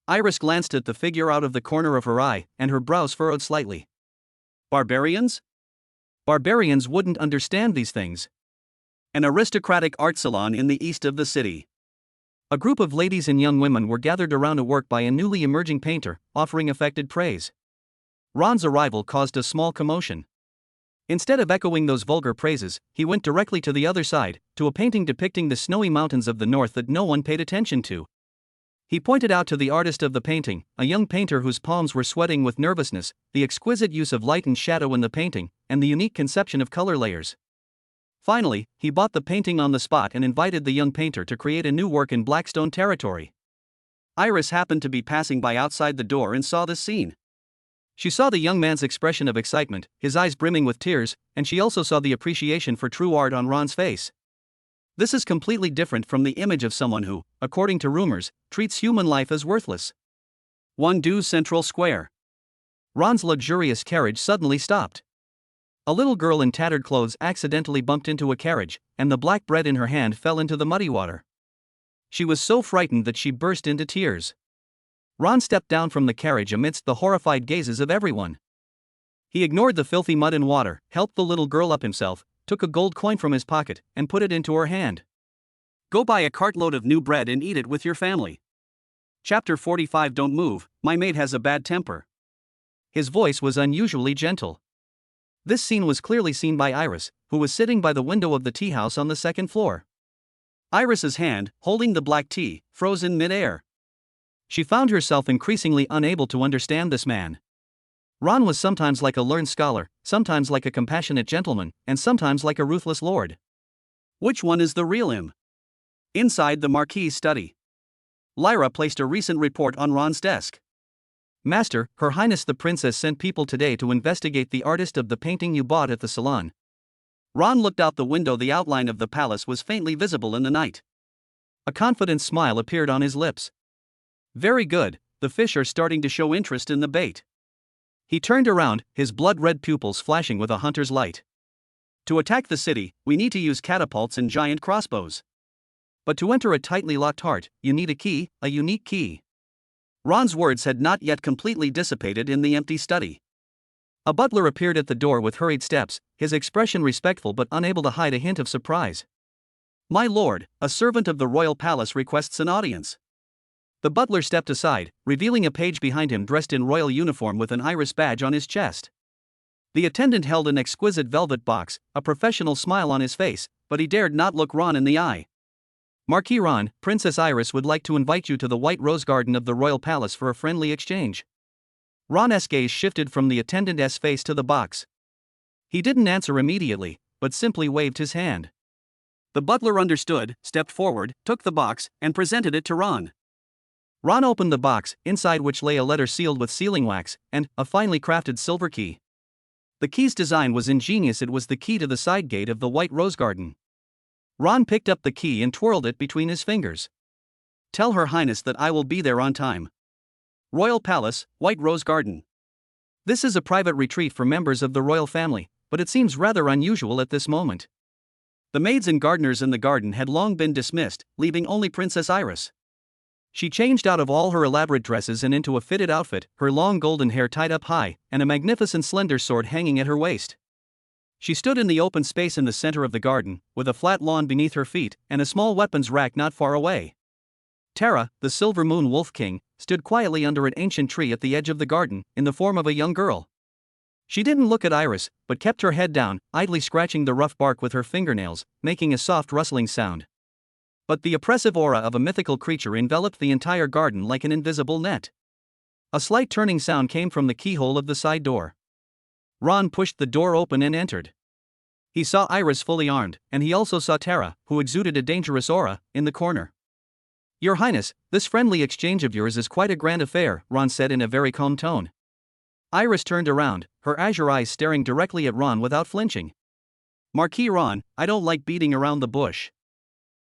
[SPEAKER 1] Iris glanced at the figure out of the corner of her eye, and her brows furrowed slightly. Barbarians? Barbarians wouldn't understand these things. An aristocratic art salon in the east of the city. A group of ladies and young women were gathered around a work by a newly emerging painter, offering affected praise. Ron's arrival caused a small commotion. Instead of echoing those vulgar praises, he went directly to the other side, to a painting depicting the snowy mountains of the north that no one paid attention to. He pointed out to the artist of the painting, a young painter whose palms were sweating with nervousness, the exquisite use of light and shadow in the painting, and the unique conception of color layers. Finally, he bought the painting on the spot and invited the young painter to create a new work in Blackstone territory. Iris happened to be passing by outside the door and saw this scene. She saw the young man's expression of excitement, his eyes brimming with tears, and she also saw the appreciation for true art on Ron's face. This is completely different from the image of someone who, according to rumors, treats human life as worthless. Wangdu Central Square. Ron's luxurious carriage suddenly stopped. A little girl in tattered clothes accidentally bumped into a carriage, and the black bread in her hand fell into the muddy water. She was so frightened that she burst into tears. Ron stepped down from the carriage amidst the horrified gazes of everyone. He ignored the filthy mud and water, helped the little girl up himself, took a gold coin from his pocket, and put it into her hand. Go buy a cartload of new bread and eat it with your family. Chapter 45. Don't move, my maid has a bad temper. His voice was unusually gentle. This scene was clearly seen by Iris, who who was sitting by the window of the tea house on the second floor. Iris's hand, holding the black tea, froze in mid-air. She found herself increasingly unable to understand this man. Ron was sometimes like a learned scholar, sometimes like a compassionate gentleman, and sometimes like a ruthless lord. Which one is the real him? Inside the Marquis's study, Lyra placed a recent report on Ron's desk. Master, Her Highness the Princess sent people today to investigate the artist of the painting you bought at the salon. Ron looked out the window. The outline of the palace was faintly visible in the night. A confident smile appeared on his lips. Very good, the fish are starting to show interest in the bait. He turned around, his blood-red pupils flashing with a hunter's light. To attack the city, we need to use catapults and giant crossbows. But to enter a tightly locked heart, you need a key, a unique key. Ron's words had not yet completely dissipated in the empty study. A butler appeared at the door with hurried steps, his expression respectful but unable to hide a hint of surprise. My lord, a servant of the royal palace requests an audience. The butler stepped aside, revealing a page behind him dressed in royal uniform with an iris badge on his chest. The attendant held an exquisite velvet box, a professional smile on his face, but he dared not look Ron in the eye. Marquis Ron, Princess Iris would like to invite you to the White Rose Garden of the royal palace for a friendly exchange. Ron's gaze shifted from the attendant's face to the box. He didn't answer immediately, but simply waved his hand. The butler understood, stepped forward, took the box, and presented it to Ron. Ron opened the box, inside which lay a letter sealed with sealing wax, and a finely crafted silver key. The key's design was ingenious. It was the key to the side gate of the White Rose Garden. Ron picked up the key and twirled it between his fingers. Tell Her Highness that I will be there on time. Royal Palace, White Rose Garden. This is a private retreat for members of the royal family, but it seems rather unusual at this moment. The maids and gardeners in the garden had long been dismissed, leaving only Princess Iris. She changed out of all her elaborate dresses and into a fitted outfit, her long golden hair tied up high, and a magnificent slender sword hanging at her waist. She stood in the open space in the center of the garden, with a flat lawn beneath her feet and a small weapons rack not far away. Tara, the Silver Moon Wolf King, stood quietly under an ancient tree at the edge of the garden, in the form of a young girl. She didn't look at Iris, but kept her head down, idly scratching the rough bark with her fingernails, making a soft rustling sound. But the oppressive aura of a mythical creature enveloped the entire garden like an invisible net. A slight turning sound came from the keyhole of the side door. Ron pushed the door open and entered. He saw Iris fully armed, and he also saw Tara, who exuded a dangerous aura, in the corner. Your Highness, this friendly exchange of yours is quite a grand affair, Ron said in a very calm tone. Iris turned around, her azure eyes staring directly at Ron without flinching. Marquis Ron, I don't like beating around the bush.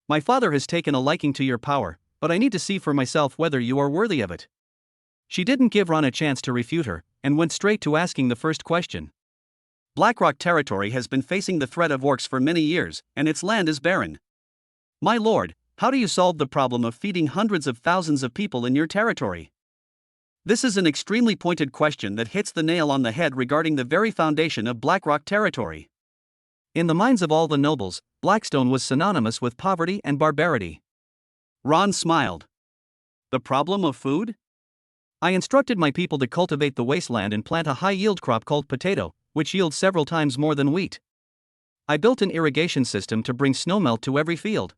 [SPEAKER 1] My father has taken a liking to your power, but I need to see for myself whether you are worthy of it. She didn't give Ron a chance to refute her, and went straight to asking the first question. Blackrock territory has been facing the threat of orcs for many years, and its land is barren. My lord, how do you solve the problem of feeding hundreds of thousands of people in your territory? This is an extremely pointed question that hits the nail on the head regarding the very foundation of Blackrock territory. In the minds of all the nobles, Blackstone was synonymous with poverty and barbarity. Ron smiled. The problem of food? I instructed my people to cultivate the wasteland and plant a high-yield crop called potato, which yields several times more than wheat. I built an irrigation system to bring snowmelt to every field.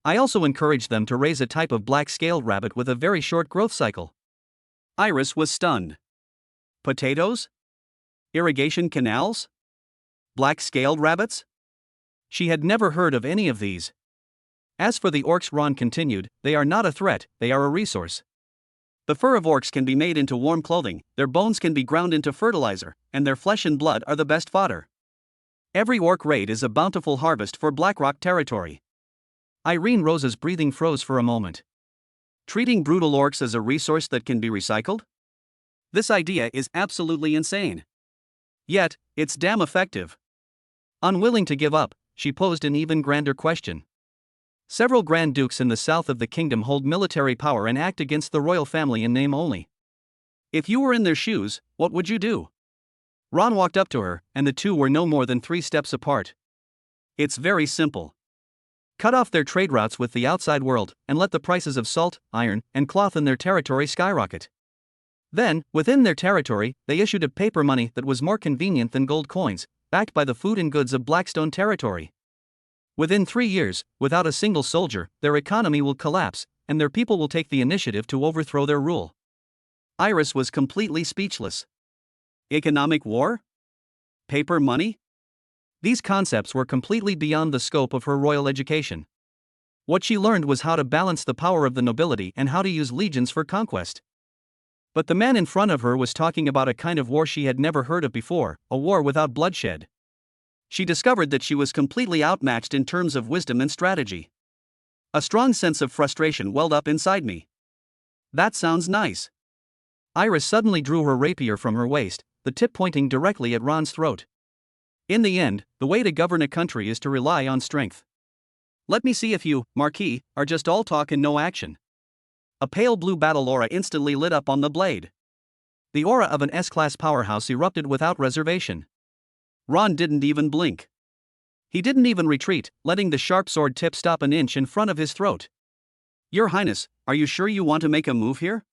[SPEAKER 1] I also encouraged them to raise a type of black-scaled rabbit with a very short growth cycle. Iris was stunned. Potatoes? Irrigation canals? Black-scaled rabbits? She had never heard of any of these. As for the orcs, Ron continued, they are not a threat, they are a resource. The fur of orcs can be made into warm clothing, their bones can be ground into fertilizer, and their flesh and blood are the best fodder. Every orc raid is a bountiful harvest for Blackrock territory. Irene Rose's breathing froze for a moment. Treating brutal orcs as a resource that can be recycled? This idea is absolutely insane. Yet, it's damn effective. Unwilling to give up, she posed an even grander question. Several Grand Dukes in the south of the kingdom hold military power and act against the royal family in name only. If you were in their shoes, what would you do? Ron walked up to her, and the two were no more than 3 steps apart. It's very simple. Cut off their trade routes with the outside world, and let the prices of salt, iron, and cloth in their territory skyrocket. Then, within their territory, they issued a paper money that was more convenient than gold coins, backed by the food and goods of Blackstone territory. Within 3 years, without a single soldier, their economy will collapse, and their people will take the initiative to overthrow their rule. Iris was completely speechless. Economic war? Paper money? These concepts were completely beyond the scope of her royal education. What she learned was how to balance the power of the nobility and how to use legions for conquest. But the man in front of her was talking about a kind of war she had never heard of before, a war without bloodshed. She discovered that she was completely outmatched in terms of wisdom and strategy. A strong sense of frustration welled up inside me. That sounds nice. Iris suddenly drew her rapier from her waist, the tip pointing directly at Ron's throat. In the end, the way to govern a country is to rely on strength. Let me see if you, Marquis, are just all talk and no action. A pale blue battle aura instantly lit up on the blade. The aura of an S-class powerhouse erupted without reservation. Ron didn't even blink. He didn't even retreat, letting the sharp sword tip stop an inch in front of his throat. Your Highness, are you sure you want to make a move here?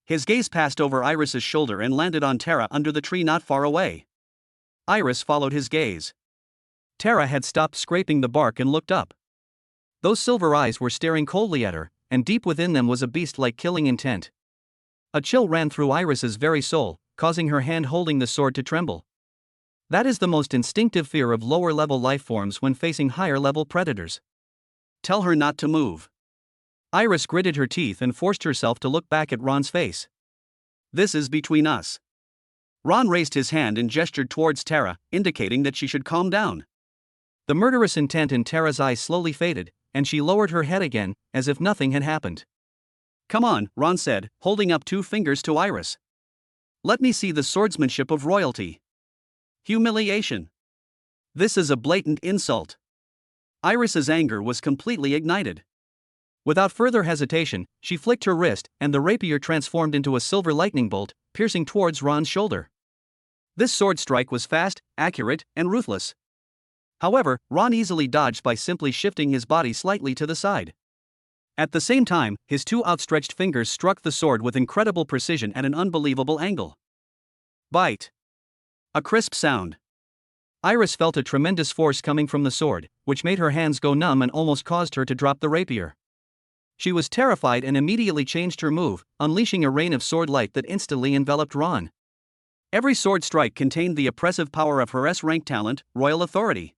[SPEAKER 1] His gaze passed over Iris's shoulder and landed on Terra under the tree not far away. Iris followed his gaze. Terra had stopped scraping the bark and looked up. Those silver eyes were staring coldly at her, and deep within them was a beast-like killing intent. A chill ran through Iris's very soul, causing her hand holding the sword to tremble. That is the most instinctive fear of lower-level life forms when facing higher-level predators. Tell her not to move. Iris gritted her teeth and forced herself to look back at Ron's face. This is between us. Ron raised his hand and gestured towards Terra, indicating that she should calm down. The murderous intent in Terra's eyes slowly faded, and she lowered her head again, as if nothing had happened. Come on, Ron said, holding up 2 fingers to Iris. Let me see the swordsmanship of royalty. Humiliation. This is a blatant insult. Iris's anger was completely ignited. Without further hesitation, she flicked her wrist, and the rapier transformed into a silver lightning bolt, piercing towards Ron's shoulder. This sword strike was fast, accurate, and ruthless. However, Ron easily dodged by simply shifting his body slightly to the side. At the same time, his 2 outstretched fingers struck the sword with incredible precision at an unbelievable angle. Bite. A crisp sound. Iris felt a tremendous force coming from the sword, which made her hands go numb and almost caused her to drop the rapier. She was terrified and immediately changed her move, unleashing a rain of sword light that instantly enveloped Ron. Every sword strike contained the oppressive power of her S-rank talent, royal authority.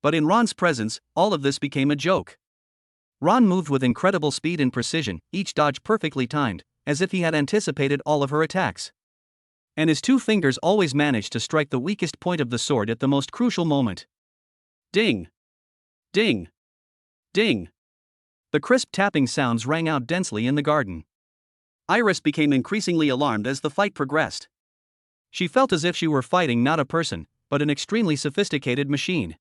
[SPEAKER 1] But in Ron's presence, all of this became a joke. Ron moved with incredible speed and precision, each dodge perfectly timed, as if he had anticipated all of her attacks. And his 2 fingers always managed to strike the weakest point of the sword at the most crucial moment. Ding! Ding! Ding! The crisp tapping sounds rang out densely in the garden. Iris became increasingly alarmed as the fight progressed. She felt as if she were fighting not a person, but an extremely sophisticated machine.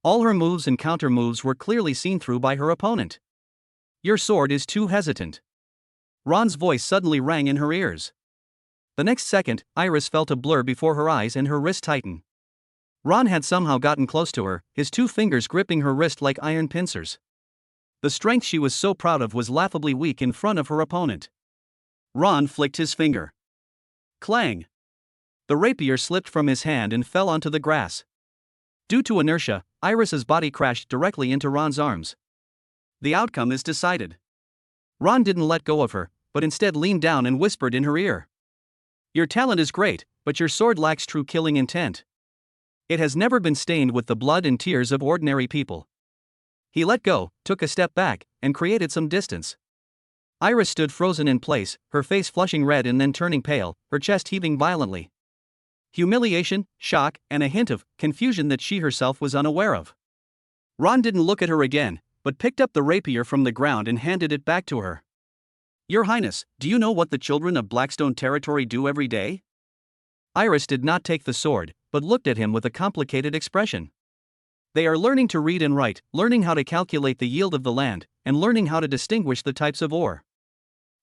[SPEAKER 1] All her moves and counter-moves were clearly seen through by her opponent. Your sword is too hesitant. Ron's voice suddenly rang in her ears. The next second, Iris felt a blur before her eyes and her wrist tighten. Ron had somehow gotten close to her, his 2 fingers gripping her wrist like iron pincers. The strength she was so proud of was laughably weak in front of her opponent. Ron flicked his finger. Clang! The rapier slipped from his hand and fell onto the grass. Due to inertia, Iris's body crashed directly into Ron's arms. The outcome is decided. Ron didn't let go of her, but instead leaned down and whispered in her ear. Your talent is great, but your sword lacks true killing intent. It has never been stained with the blood and tears of ordinary people. He let go, took a step back, and created some distance. Iris stood frozen in place, her face flushing red and then turning pale, her chest heaving violently. Humiliation, shock, and a hint of confusion that she herself was unaware of. Ron didn't look at her again, but picked up the rapier from the ground and handed it back to her. Your Highness, do you know what the children of Blackstone territory do every day? Iris did not take the sword, but looked at him with a complicated expression. They are learning to read and write, learning how to calculate the yield of the land, and learning how to distinguish the types of ore.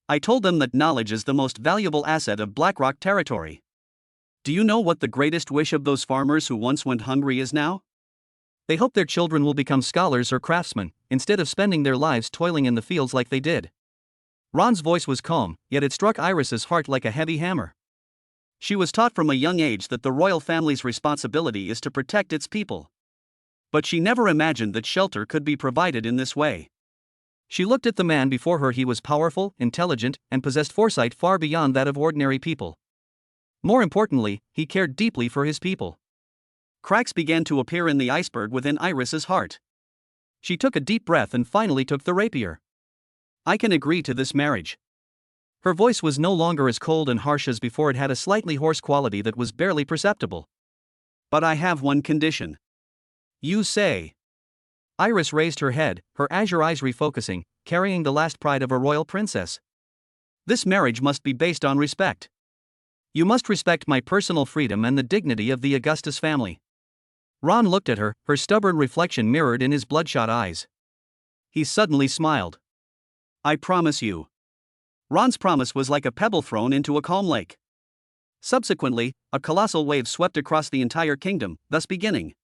[SPEAKER 1] I told them that knowledge is the most valuable asset of Blackrock territory. Do you know what the greatest wish of those farmers who once went hungry is now? They hope their children will become scholars or craftsmen, instead of spending their lives toiling in the fields like they did. Ron's voice was calm, yet it struck Iris's heart like a heavy hammer. She was taught from a young age that the royal family's responsibility is to protect its people. But she never imagined that shelter could be provided in this way. She looked at the man before her. He was powerful, intelligent, and possessed foresight far beyond that of ordinary people. More importantly, he cared deeply for his people. Cracks began to appear in the iceberg within Iris's heart. She took a deep breath and finally took the rapier. I can agree to this marriage. Her voice was no longer as cold and harsh as before. It had a slightly hoarse quality that was barely perceptible. But I have one condition. You say. Iris raised her head, her azure eyes refocusing, carrying the last pride of a royal princess. This marriage must be based on respect. You must respect my personal freedom and the dignity of the Augustus family. Ron looked at her, her stubborn reflection mirrored in his bloodshot eyes. He suddenly smiled. I promise you. Ron's promise was like a pebble thrown into a calm lake. Subsequently, a colossal wave swept across the entire kingdom, thus beginning.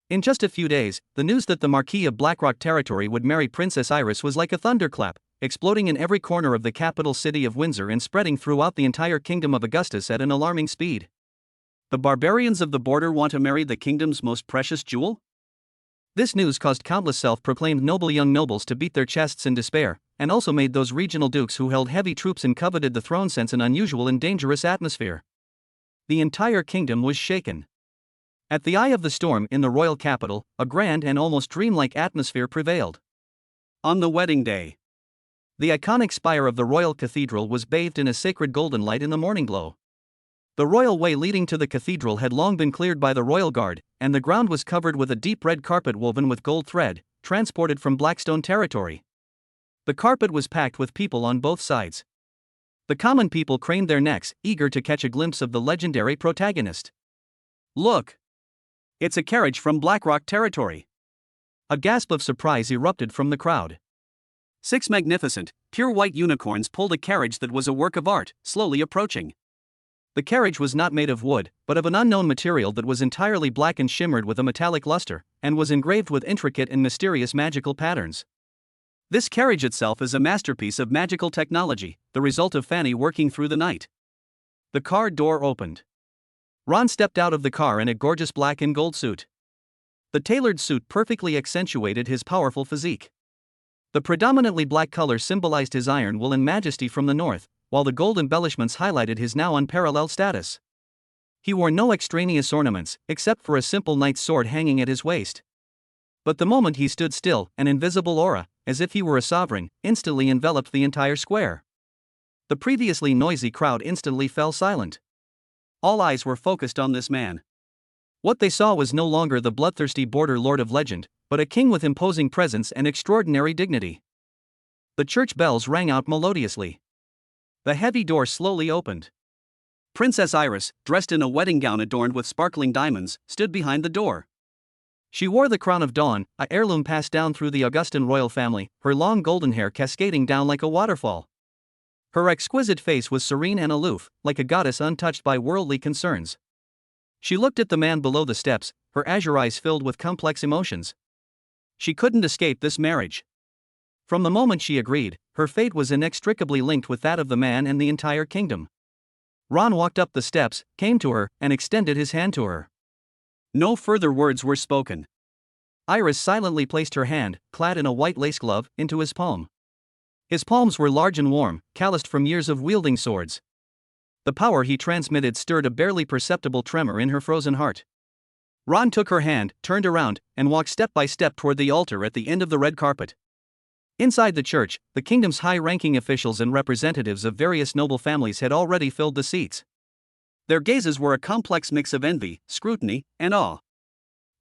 [SPEAKER 1] In just a few days, the news that the Marquis of Blackrock territory would marry Princess Iris was like a thunderclap, exploding in every corner of the capital city of Windsor and spreading throughout the entire kingdom of Augustus at an alarming speed. The barbarians of the border want to marry the kingdom's most precious jewel? This news caused countless self-proclaimed noble young nobles to beat their chests in despair, and also made those regional dukes who held heavy troops and coveted the throne sense an unusual and dangerous atmosphere. The entire kingdom was shaken. At the eye of the storm in the royal capital, a grand and almost dreamlike atmosphere prevailed. On the wedding day, the iconic spire of the royal cathedral was bathed in a sacred golden light in the morning glow. The royal way leading to the cathedral had long been cleared by the royal guard, and the ground was covered with a deep red carpet woven with gold thread, transported from Blackstone territory. The carpet was packed with people on both sides. The common people craned their necks, eager to catch a glimpse of the legendary protagonist. Look! It's a carriage from Blackrock territory. A gasp of surprise erupted from the crowd. 6 magnificent, pure white unicorns pulled a carriage that was a work of art, slowly approaching. The carriage was not made of wood, but of an unknown material that was entirely black and shimmered with a metallic luster, and was engraved with intricate and mysterious magical patterns. This carriage itself is a masterpiece of magical technology, the result of Fanny working through the night. The car door opened. Ron stepped out of the car in a gorgeous black and gold suit. The tailored suit perfectly accentuated his powerful physique. The predominantly black color symbolized his iron will and majesty from the north, while the gold embellishments highlighted his now unparalleled status. He wore no extraneous ornaments, except for a simple knight's sword hanging at his waist. But the moment he stood still, an invisible aura, as if he were a sovereign, instantly enveloped the entire square. The previously noisy crowd instantly fell silent. All eyes were focused on this man. What they saw was no longer the bloodthirsty border lord of legend, but a king with imposing presence and extraordinary dignity. The church bells rang out melodiously. The heavy door slowly opened. Princess Iris, dressed in a wedding gown adorned with sparkling diamonds, stood behind the door. She wore the crown of dawn, a heirloom passed down through the Augustan royal family, her long golden hair cascading down like a waterfall. Her exquisite face was serene and aloof, like a goddess untouched by worldly concerns. She looked at the man below the steps, her azure eyes filled with complex emotions. She couldn't escape this marriage. From the moment she agreed, her fate was inextricably linked with that of the man and the entire kingdom. Ron walked up the steps, came to her, and extended his hand to her. No further words were spoken. Iris silently placed her hand, clad in a white lace glove, into his palm. His palms were large and warm, calloused from years of wielding swords. The power he transmitted stirred a barely perceptible tremor in her frozen heart. Ron took her hand, turned around, and walked step by step toward the altar at the end of the red carpet. Inside the church, the kingdom's high-ranking officials and representatives of various noble families had already filled the seats. Their gazes were a complex mix of envy, scrutiny, and awe.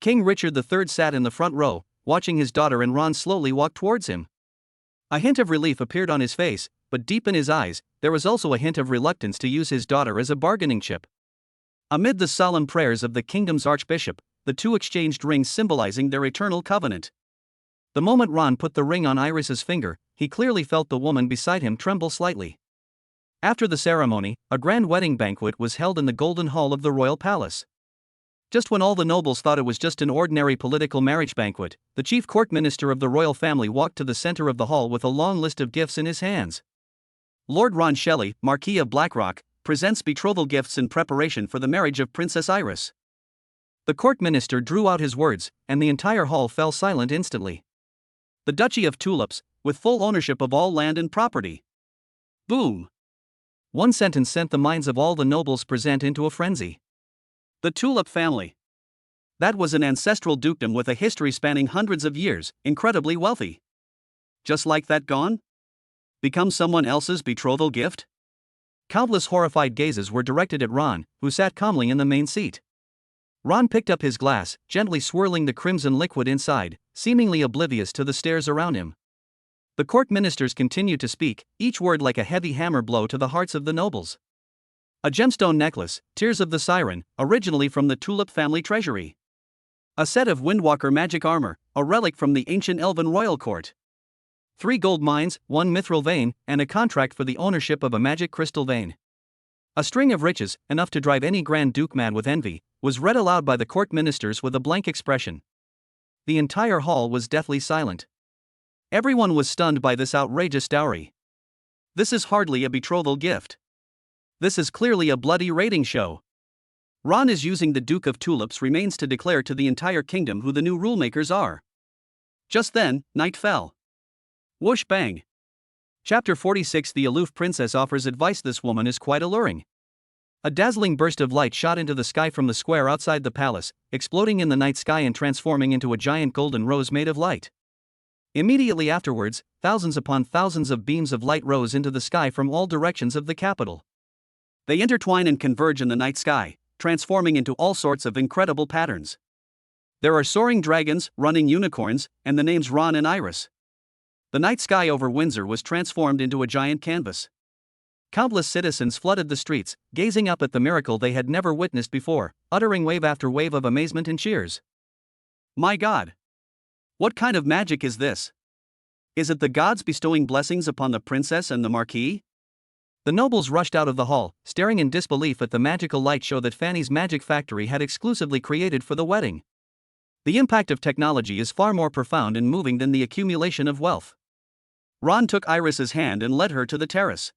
[SPEAKER 1] King Richard III sat in the front row, watching his daughter and Ron slowly walk towards him. A hint of relief appeared on his face, but deep in his eyes, there was also a hint of reluctance to use his daughter as a bargaining chip. Amid the solemn prayers of the kingdom's archbishop, the two exchanged rings symbolizing their eternal covenant. The moment Ron put the ring on Iris's finger, he clearly felt the woman beside him tremble slightly. After the ceremony, a grand wedding banquet was held in the Golden Hall of the royal palace. Just when all the nobles thought it was just an ordinary political marriage banquet, the chief court minister of the royal family walked to the center of the hall with a long list of gifts in his hands. Lord Ron Shelley, Marquis of Blackrock, presents betrothal gifts in preparation for the marriage of Princess Iris. The court minister drew out his words, and the entire hall fell silent instantly. The Duchy of Tulips, with full ownership of all land and property. Boom! One sentence sent the minds of all the nobles present into a frenzy. The Tulip family. That was an ancestral dukedom with a history spanning hundreds of years, incredibly wealthy. Just like that gone? Become someone else's betrothal gift? Countless horrified gazes were directed at Ron, who sat calmly in the main seat. Ron picked up his glass, gently swirling the crimson liquid inside, seemingly oblivious to the stares around him. The court ministers continued to speak, each word like a heavy hammer blow to the hearts of the nobles. A gemstone necklace, Tears of the Siren, originally from the Tulip family treasury. A set of Windwalker magic armor, a relic from the ancient elven royal court. 3 gold mines, 1 mithril vein, and a contract for the ownership of a magic crystal vein. A string of riches, enough to drive any Grand Duke mad with envy, was read aloud by the court ministers with a blank expression. The entire hall was deathly silent. Everyone was stunned by this outrageous dowry. This is hardly a betrothal gift. This is clearly a bloody raiding show. Ron is using the Duke of Tulips' remains to declare to the entire kingdom who the new rulemakers are. Just then, night fell. Whoosh bang. Chapter 46. The aloof princess offers advice. This woman is quite alluring. A dazzling burst of light shot into the sky from the square outside the palace, exploding in the night sky and transforming into a giant golden rose made of light. Immediately afterwards, thousands upon thousands of beams of light rose into the sky from all directions of the capital. They intertwine and converge in the night sky, transforming into all sorts of incredible patterns. There are soaring dragons, running unicorns, and the names Ron and Iris. The night sky over Windsor was transformed into a giant canvas. Countless citizens flooded the streets, gazing up at the miracle they had never witnessed before, uttering wave after wave of amazement and cheers. My God! What kind of magic is this? Is it the gods bestowing blessings upon the princess and the marquis? The nobles rushed out of the hall, staring in disbelief at the magical light show that Fanny's Magic Factory had exclusively created for the wedding. The impact of technology is far more profound and moving than the accumulation of wealth. Ron took Iris's hand and led her to the terrace.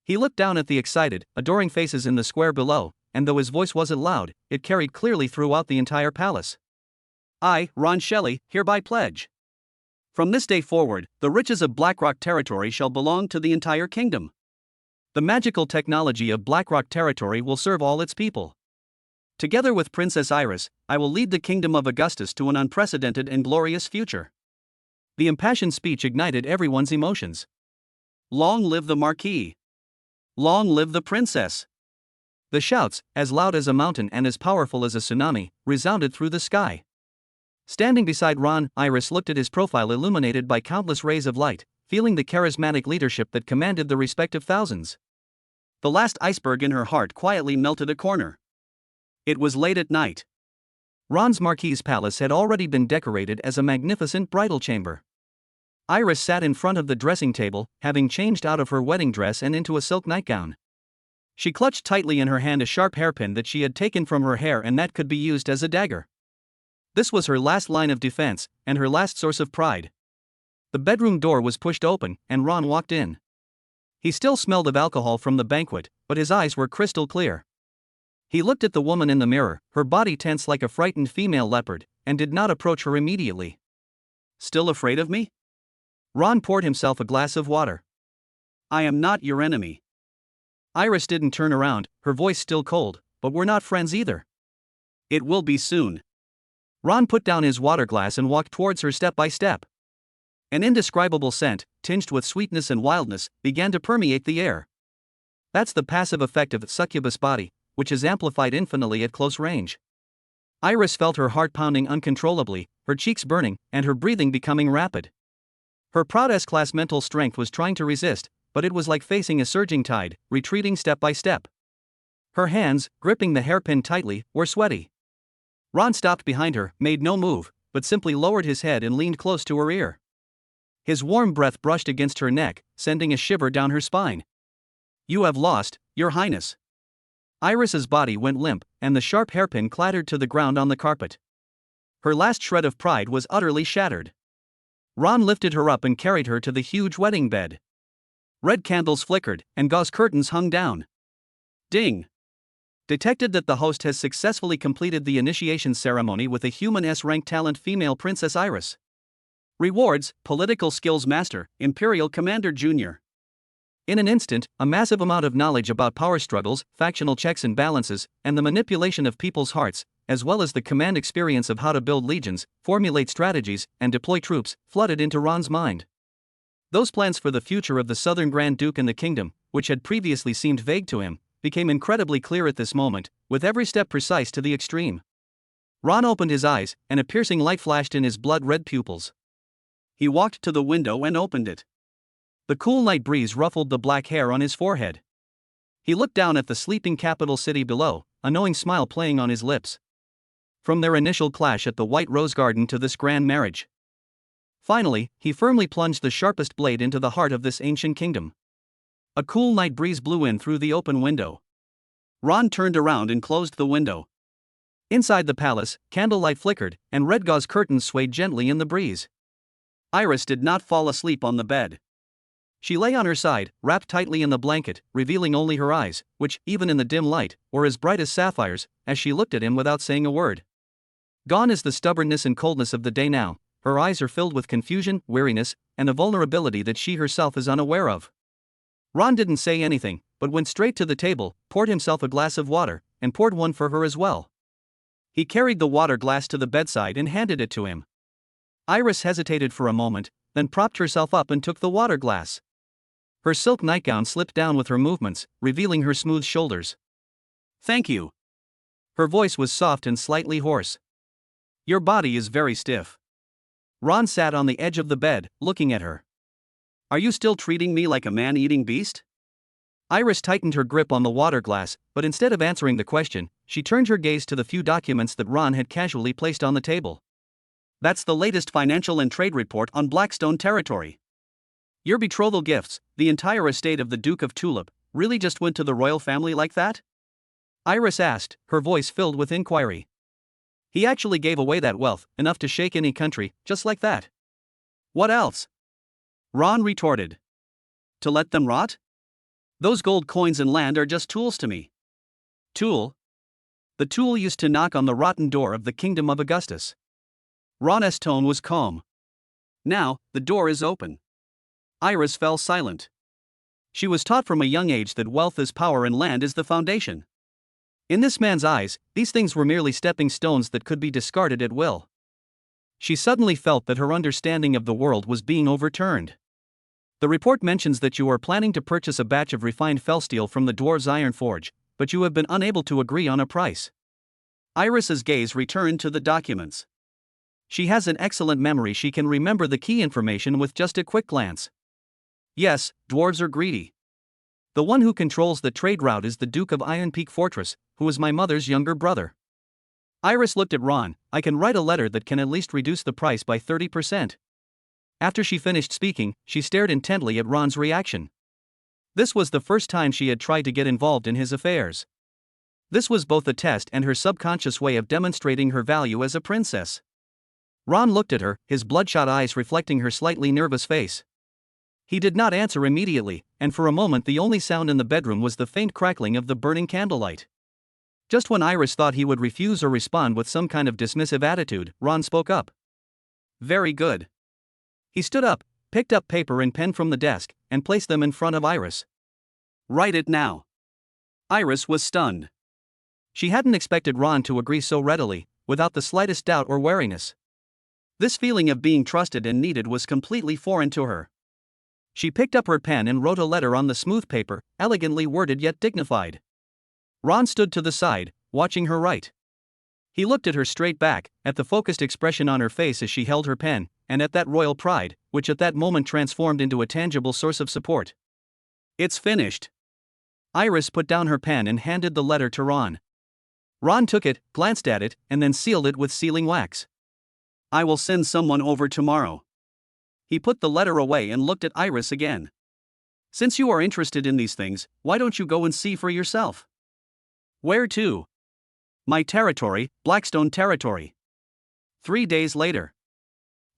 [SPEAKER 1] He looked down at the excited, adoring faces in the square below, and though his voice wasn't loud, it carried clearly throughout the entire palace. I, Ron Shelley, hereby pledge. From this day forward, the riches of Blackrock territory shall belong to the entire kingdom. The magical technology of Blackrock territory will serve all its people. Together with Princess Iris, I will lead the kingdom of Augustus to an unprecedented and glorious future. The impassioned speech ignited everyone's emotions. Long live the Marquis! Long live the princess! The shouts, as loud as a mountain and as powerful as a tsunami, resounded through the sky. Standing beside Ron, Iris looked at his profile illuminated by countless rays of light, feeling the charismatic leadership that commanded the respect of thousands. The last iceberg in her heart quietly melted a corner. It was late at night. Ron's Marquis' palace had already been decorated as a magnificent bridal chamber. Iris sat in front of the dressing table, having changed out of her wedding dress and into a silk nightgown. She clutched tightly in her hand a sharp hairpin that she had taken from her hair and that could be used as a dagger. This was her last line of defense, and her last source of pride. The bedroom door was pushed open, and Ron walked in. He still smelled of alcohol from the banquet, but his eyes were crystal clear. He looked at the woman in the mirror, her body tense like a frightened female leopard, and did not approach her immediately. Still afraid of me? Ron poured himself a glass of water. I am not your enemy. Iris didn't turn around, her voice still cold, but we're not friends either. It will be soon. Ron put down his water glass and walked towards her step by step. An indescribable scent, tinged with sweetness and wildness, began to permeate the air. That's the passive effect of Succubus Body, which is amplified infinitely at close range. Iris felt her heart pounding uncontrollably, her cheeks burning, and her breathing becoming rapid. Her proud S-class mental strength was trying to resist, but it was like facing a surging tide, retreating step by step. Her hands, gripping the hairpin tightly, were sweaty. Ron stopped behind her, made no move, but simply lowered his head and leaned close to her ear. His warm breath brushed against her neck, sending a shiver down her spine. You have lost, Your Highness. Iris's body went limp, and the sharp hairpin clattered to the ground on the carpet. Her last shred of pride was utterly shattered. Ron lifted her up and carried her to the huge wedding bed. Red candles flickered, and gauze curtains hung down. Ding! Detected that the host has successfully completed the initiation ceremony with a human S-rank talent female Princess Iris. Rewards: Political Skills Master, Imperial Commander Jr. In an instant, a massive amount of knowledge about power struggles, factional checks and balances, and the manipulation of people's hearts, as well as the command experience of how to build legions, formulate strategies, and deploy troops, flooded into Ron's mind. Those plans for the future of the Southern Grand Duke and the kingdom, which had previously seemed vague to him, became incredibly clear at this moment, with every step precise to the extreme. Ron opened his eyes, and a piercing light flashed in his blood-red pupils. He walked to the window and opened it. The cool night breeze ruffled the black hair on his forehead. He looked down at the sleeping capital city below, a knowing smile playing on his lips. From their initial clash at the White Rose Garden to this grand marriage. Finally, he firmly plunged the sharpest blade into the heart of this ancient kingdom. A cool night breeze blew in through the open window. Ron turned around and closed the window. Inside the palace, candlelight flickered, and red gauze curtains swayed gently in the breeze. Iris did not fall asleep on the bed. She lay on her side, wrapped tightly in the blanket, revealing only her eyes, which, even in the dim light, were as bright as sapphires, as she looked at him without saying a word. Gone is the stubbornness and coldness of the day now. Her eyes are filled with confusion, weariness, and a vulnerability that she herself is unaware of. Ron didn't say anything, but went straight to the table, poured himself a glass of water, and poured one for her as well. He carried the water glass to the bedside and handed it to him. Iris hesitated for a moment, then propped herself up and took the water glass. Her silk nightgown slipped down with her movements, revealing her smooth shoulders. "Thank you." Her voice was soft and slightly hoarse. "Your body is very stiff." Ron sat on the edge of the bed, looking at her. "Are you still treating me like a man-eating beast?" Iris tightened her grip on the water glass, but instead of answering the question, she turned her gaze to the few documents that Ron had casually placed on the table. "That's the latest financial and trade report on Blackstone territory. Your betrothal gifts, the entire estate of the Duke of Tulip, really just went to the royal family like that?" Iris asked, her voice filled with inquiry. "He actually gave away that wealth, enough to shake any country, just like that." "What else?" Ron retorted. "To let them rot? Those gold coins and land are just tools to me." "Tool?" "The tool used to knock on the rotten door of the kingdom of Augustus." Ron's tone was calm. "Now, the door is open." Iris fell silent. She was taught from a young age that wealth is power and land is the foundation. In this man's eyes, these things were merely stepping stones that could be discarded at will. She suddenly felt that her understanding of the world was being overturned. "The report mentions that you are planning to purchase a batch of refined felsteel from the dwarves' iron forge, but you have been unable to agree on a price." Iris's gaze returned to the documents. She has an excellent memory. She can remember the key information with just a quick glance. "Yes, dwarves are greedy. The one who controls the trade route is the Duke of Iron Peak Fortress, who is my mother's younger brother." Iris looked at Ron. "I can write a letter that can at least reduce the price by 30%. After she finished speaking, she stared intently at Ron's reaction. This was the first time she had tried to get involved in his affairs. This was both a test and her subconscious way of demonstrating her value as a princess. Ron looked at her, his bloodshot eyes reflecting her slightly nervous face. He did not answer immediately, and for a moment the only sound in the bedroom was the faint crackling of the burning candlelight. Just when Iris thought he would refuse or respond with some kind of dismissive attitude, Ron spoke up. "Very good." He stood up, picked up paper and pen from the desk, and placed them in front of Iris. "Write it now." Iris was stunned. She hadn't expected Ron to agree so readily, without the slightest doubt or wariness. This feeling of being trusted and needed was completely foreign to her. She picked up her pen and wrote a letter on the smooth paper, elegantly worded yet dignified. Ron stood to the side, watching her write. He looked at her straight back, at the focused expression on her face as she held her pen, and at that royal pride, which at that moment transformed into a tangible source of support. "It's finished." Iris put down her pen and handed the letter to Ron. Ron took it, glanced at it, and then sealed it with sealing wax. "I will send someone over tomorrow." He put the letter away and looked at Iris again. "Since you are interested in these things, why don't you go and see for yourself?" "Where to?" "My territory, Blackstone territory." 3 days later.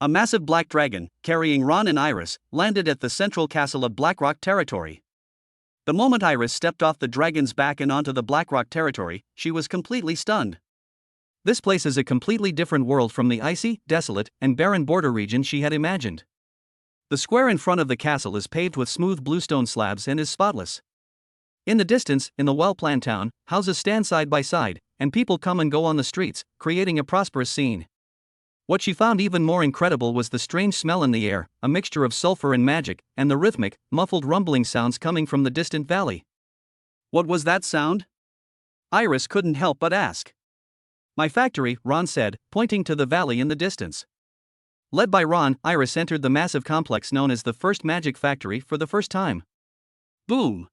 [SPEAKER 1] A massive black dragon, carrying Ron and Iris, landed at the central castle of Blackrock territory. The moment Iris stepped off the dragon's back and onto the Blackrock territory, she was completely stunned. This place is a completely different world from the icy, desolate, and barren border region she had imagined. The square in front of the castle is paved with smooth bluestone slabs and is spotless. In the distance, in the well-planned town, houses stand side by side, and people come and go on the streets, creating a prosperous scene. What she found even more incredible was the strange smell in the air, a mixture of sulfur and magic, and the rhythmic, muffled rumbling sounds coming from the distant valley. What was that sound? Iris couldn't help but ask. My factory, Ron said, pointing to the valley in the distance. Led by Ron, Iris entered the massive complex known as the First Magic Factory for the first time. Boom!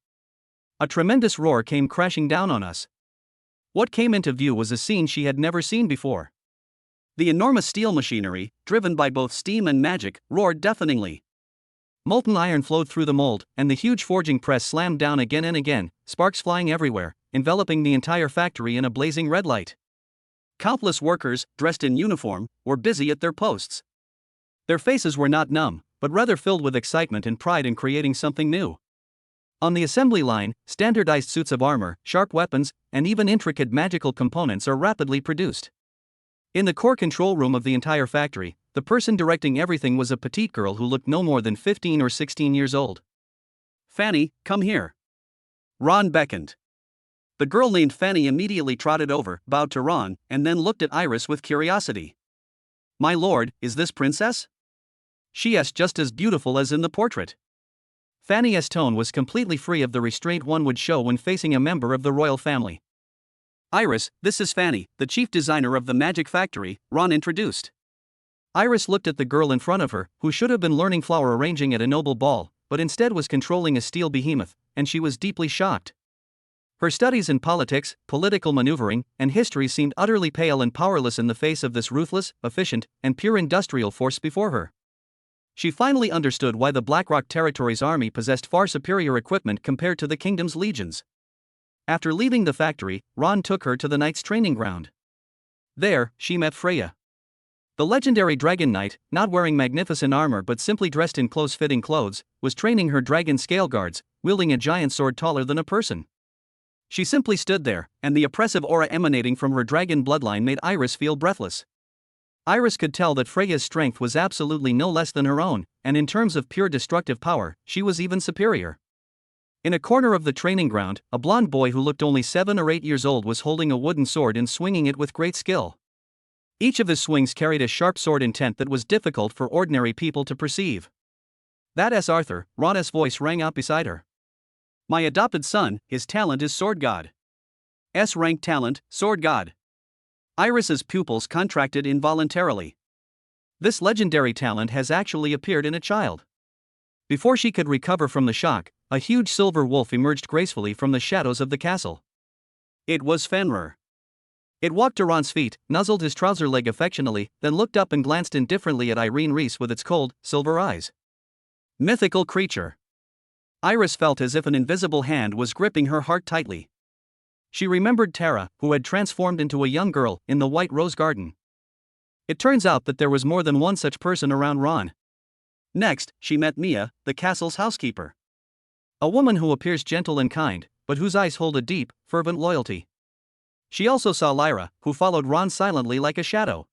[SPEAKER 1] A tremendous roar came crashing down on us. What came into view was a scene she had never seen before. The enormous steel machinery, driven by both steam and magic, roared deafeningly. Molten iron flowed through the mold, and the huge forging press slammed down again and again, sparks flying everywhere, enveloping the entire factory in a blazing red light. Countless workers, dressed in uniform, were busy at their posts. Their faces were not numb, but rather filled with excitement and pride in creating something new. On the assembly line, standardized suits of armor, sharp weapons, and even intricate magical components are rapidly produced. In the core control room of the entire factory, the person directing everything was a petite girl who looked no more than 15 or 16 years old. Fanny, come here. Ron beckoned. The girl named Fanny immediately trotted over, bowed to Ron, and then looked at Iris with curiosity. My lord, is this princess? She is just as beautiful as in the portrait. Fanny's tone was completely free of the restraint one would show when facing a member of the royal family. Iris, this is Fanny, the chief designer of the Magic Factory, Ron introduced. Iris looked at the girl in front of her, who should have been learning flower arranging at a noble ball, but instead was controlling a steel behemoth, and she was deeply shocked. Her studies in politics, political maneuvering, and history seemed utterly pale and powerless in the face of this ruthless, efficient, and pure industrial force before her. She finally understood why the Blackrock Territory's army possessed far superior equipment compared to the kingdom's legions. After leaving the factory, Ron took her to the knight's training ground. There, she met Freya. The legendary dragon knight, not wearing magnificent armor but simply dressed in close-fitting clothes, was training her dragon scale guards, wielding a giant sword taller than a person. She simply stood there, and the oppressive aura emanating from her dragon bloodline made Iris feel breathless. Iris could tell that Freya's strength was absolutely no less than her own, and in terms of pure destructive power, she was even superior. In a corner of the training ground, a blond boy who looked only 7 or 8 years old was holding a wooden sword and swinging it with great skill. Each of his swings carried a sharp sword intent that was difficult for ordinary people to perceive. That's Arthur, Ron's voice rang out beside her. My adopted son, his talent is Sword God. S-rank talent, Sword God. Iris's pupils contracted involuntarily. This legendary talent has actually appeared in a child. Before she could recover from the shock, a huge silver wolf emerged gracefully from the shadows of the castle. It was Fenrir. It walked to Ron's feet, nuzzled his trouser leg affectionately, then looked up and glanced indifferently at Irene Reese with its cold, silver eyes. Mythical creature. Iris felt as if an invisible hand was gripping her heart tightly. She remembered Tara, who had transformed into a young girl, in the White Rose Garden. It turns out that there was more than one such person around Ron. Next, she met Mia, the castle's housekeeper. A woman who appears gentle and kind, but whose eyes hold a deep, fervent loyalty. She also saw Lyra, who followed Ron silently like a shadow.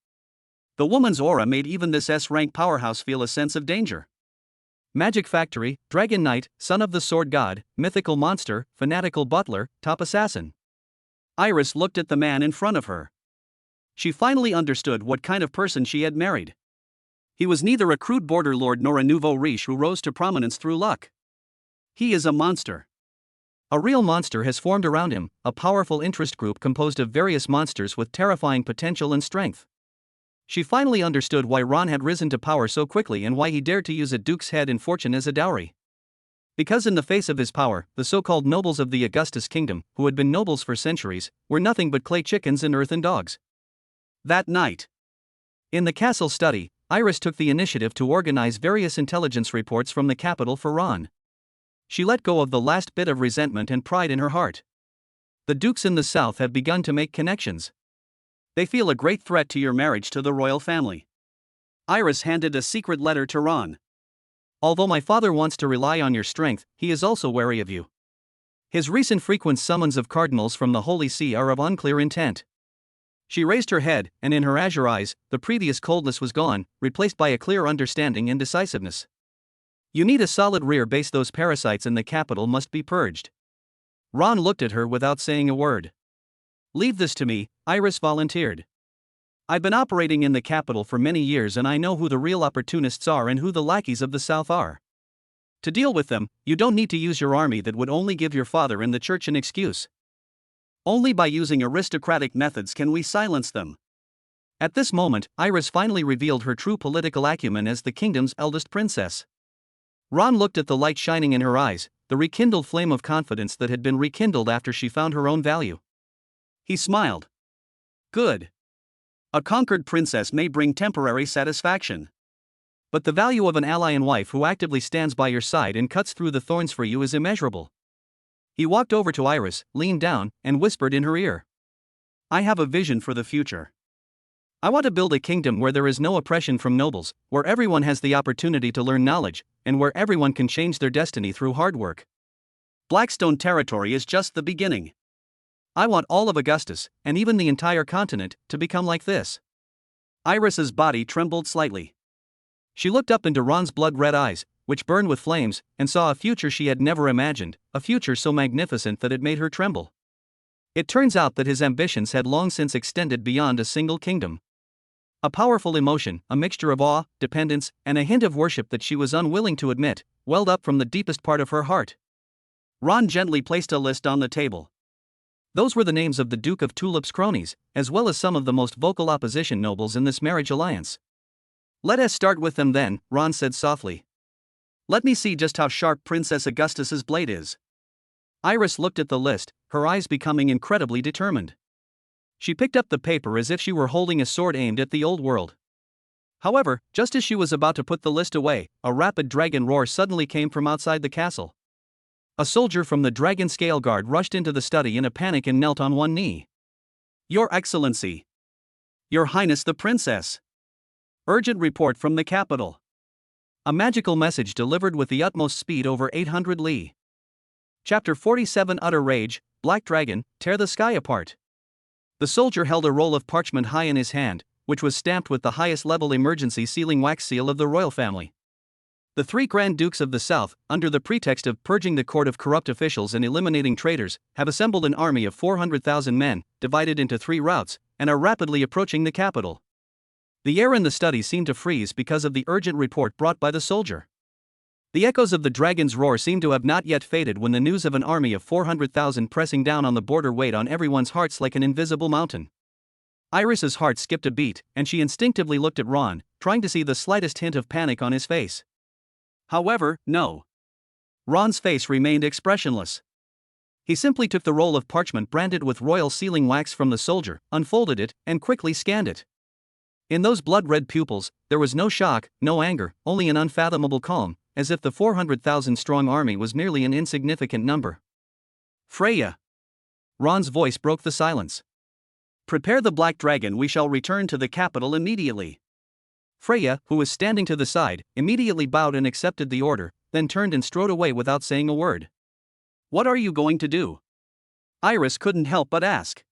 [SPEAKER 1] The woman's aura made even this S-rank powerhouse feel a sense of danger. Magic Factory, Dragon Knight, Son of the Sword God, Mythical Monster, Fanatical Butler, Top Assassin. Iris looked at the man in front of her. She finally understood what kind of person she had married. He was neither a crude border lord nor a nouveau riche who rose to prominence through luck. He is a monster. A real monster has formed around him, a powerful interest group composed of various monsters with terrifying potential and strength. She finally understood why Ron had risen to power so quickly and why he dared to use a duke's head and fortune as a dowry. Because in the face of his power, the so-called nobles of the Augustus kingdom, who had been nobles for centuries, were nothing but clay chickens and earthen dogs. That night, in the castle study, Iris took the initiative to organize various intelligence reports from the capital for Ron. She let go of the last bit of resentment and pride in her heart. The dukes in the south have begun to make connections. They feel a great threat to your marriage to the royal family. Iris handed a secret letter to Ron. Although my father wants to rely on your strength, he is also wary of you. His recent frequent summons of cardinals from the Holy See are of unclear intent. She raised her head, and in her azure eyes, the previous coldness was gone, replaced by a clear understanding and decisiveness. You need a solid rear base. Those parasites in the capital must be purged. Ron looked at her without saying a word. Leave this to me, Iris volunteered. I've been operating in the capital for many years and I know who the real opportunists are and who the lackeys of the South are. To deal with them, you don't need to use your army that would only give your father and the church an excuse. Only by using aristocratic methods can we silence them. At this moment, Iris finally revealed her true political acumen as the kingdom's eldest princess. Ron looked at the light shining in her eyes, the rekindled flame of confidence that had been rekindled after she found her own value. He smiled. Good. A conquered princess may bring temporary satisfaction. But the value of an ally and wife who actively stands by your side and cuts through the thorns for you is immeasurable. He walked over to Iris, leaned down, and whispered in her ear. I have a vision for the future. I want to build a kingdom where there is no oppression from nobles, where everyone has the opportunity to learn knowledge, and where everyone can change their destiny through hard work. Blackstone territory is just the beginning. I want all of Augustus, and even the entire continent, to become like this. Iris's body trembled slightly. She looked up into Ron's blood-red eyes, which burned with flames, and saw a future she had never imagined, a future so magnificent that it made her tremble. It turns out that his ambitions had long since extended beyond a single kingdom. A powerful emotion, a mixture of awe, dependence, and a hint of worship that she was unwilling to admit, welled up from the deepest part of her heart. Ron gently placed a list on the table. Those were the names of the Duke of Tulip's cronies, as well as some of the most vocal opposition nobles in this marriage alliance. Let us start with them then, Ron said softly. Let me see just how sharp Princess Augustus's blade is. Iris looked at the list, her eyes becoming incredibly determined. She picked up the paper as if she were holding a sword aimed at the old world. However, just as she was about to put the list away, a rapid dragon roar suddenly came from outside the castle. A soldier from the Dragon Scale Guard rushed into the study in a panic and knelt on one knee. Your Excellency! Your Highness the Princess! Urgent report from the capital. A magical message delivered with the utmost speed over 800 li. Chapter 47 Utter Rage, Black Dragon, Tear the Sky Apart. The soldier held a roll of parchment high in his hand, which was stamped with the highest level emergency sealing wax seal of the royal family. The three Grand Dukes of the South, under the pretext of purging the court of corrupt officials and eliminating traitors, have assembled an army of 400,000 men, divided into 3 routes, and are rapidly approaching the capital. The air in the study seemed to freeze because of the urgent report brought by the soldier. The echoes of the dragon's roar seemed to have not yet faded when the news of an army of 400,000 pressing down on the border weighed on everyone's hearts like an invisible mountain. Iris's heart skipped a beat, and she instinctively looked at Ron, trying to see the slightest hint of panic on his face. However, no. Ron's face remained expressionless. He simply took the roll of parchment branded with royal sealing wax from the soldier, unfolded it, and quickly scanned it. In those blood-red pupils, there was no shock, no anger, only an unfathomable calm, as if the 400,000-strong army was merely an insignificant number. Freya! Ron's voice broke the silence. Prepare the Black Dragon. We shall return to the capital immediately. Freya, who was standing to the side, immediately bowed and accepted the order, then turned and strode away without saying a word. What are you going to do? Iris couldn't help but ask.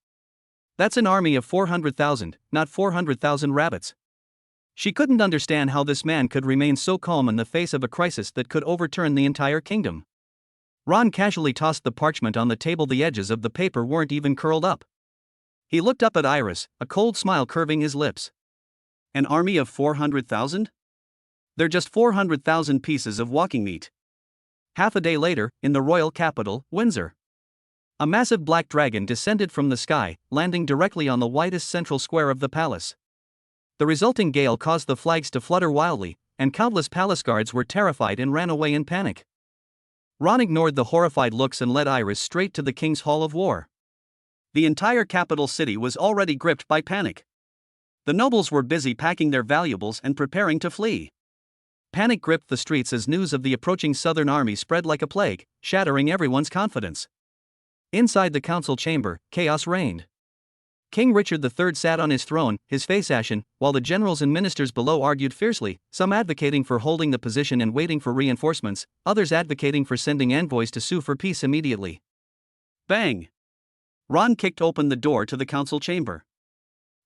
[SPEAKER 1] That's an army of 400,000, not 400,000 rabbits. She couldn't understand how this man could remain so calm in the face of a crisis that could overturn the entire kingdom. Ron casually tossed the parchment on the table. The edges of the paper weren't even curled up. He looked up at Iris, a cold smile curving his lips. An army of 400,000? They're just 400,000 pieces of walking meat. Half a day later, in the royal capital, Windsor. A massive black dragon descended from the sky, landing directly on the widest central square of the palace. The resulting gale caused the flags to flutter wildly, and countless palace guards were terrified and ran away in panic. Ron ignored the horrified looks and led Iris straight to the King's Hall of War. The entire capital city was already gripped by panic. The nobles were busy packing their valuables and preparing to flee. Panic gripped the streets as news of the approaching southern army spread like a plague, shattering everyone's confidence. Inside the council chamber, chaos reigned. King Richard III sat on his throne, his face ashen, while the generals and ministers below argued fiercely, some advocating for holding the position and waiting for reinforcements, others advocating for sending envoys to sue for peace immediately. Bang! Ron kicked open the door to the council chamber.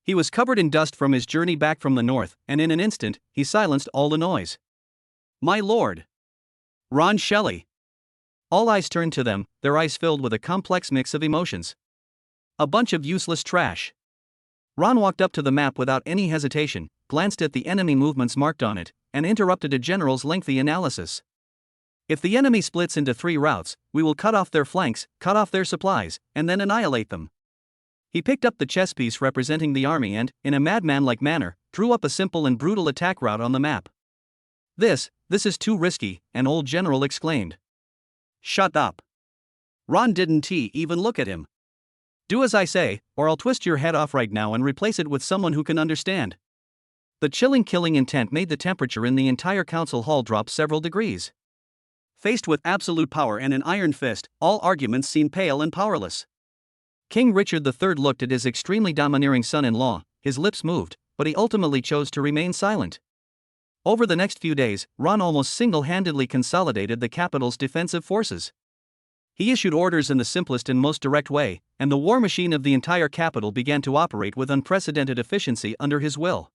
[SPEAKER 1] He was covered in dust from his journey back from the north, and in an instant, he silenced all the noise. My lord! Ron Shelley! All eyes turned to them, their eyes filled with a complex mix of emotions. A bunch of useless trash. Ron walked up to the map without any hesitation, glanced at the enemy movements marked on it, and interrupted a general's lengthy analysis. If the enemy splits into 3 routes, we will cut off their flanks, cut off their supplies, and then annihilate them. He picked up the chess piece representing the army and, in a madman-like manner, drew up a simple and brutal attack route on the map. This is too risky, an old general exclaimed. Shut up. Ron didn't even look at him. Do as I say, or I'll twist your head off right now and replace it with someone who can understand. The chilling killing intent made the temperature in the entire council hall drop several degrees. Faced with absolute power and an iron fist, all arguments seemed pale and powerless. King Richard III looked at his extremely domineering son-in-law, his lips moved, but he ultimately chose to remain silent. Over the next few days, Ron almost single-handedly consolidated the capital's defensive forces. He issued orders in the simplest and most direct way, and the war machine of the entire capital began to operate with unprecedented efficiency under his will.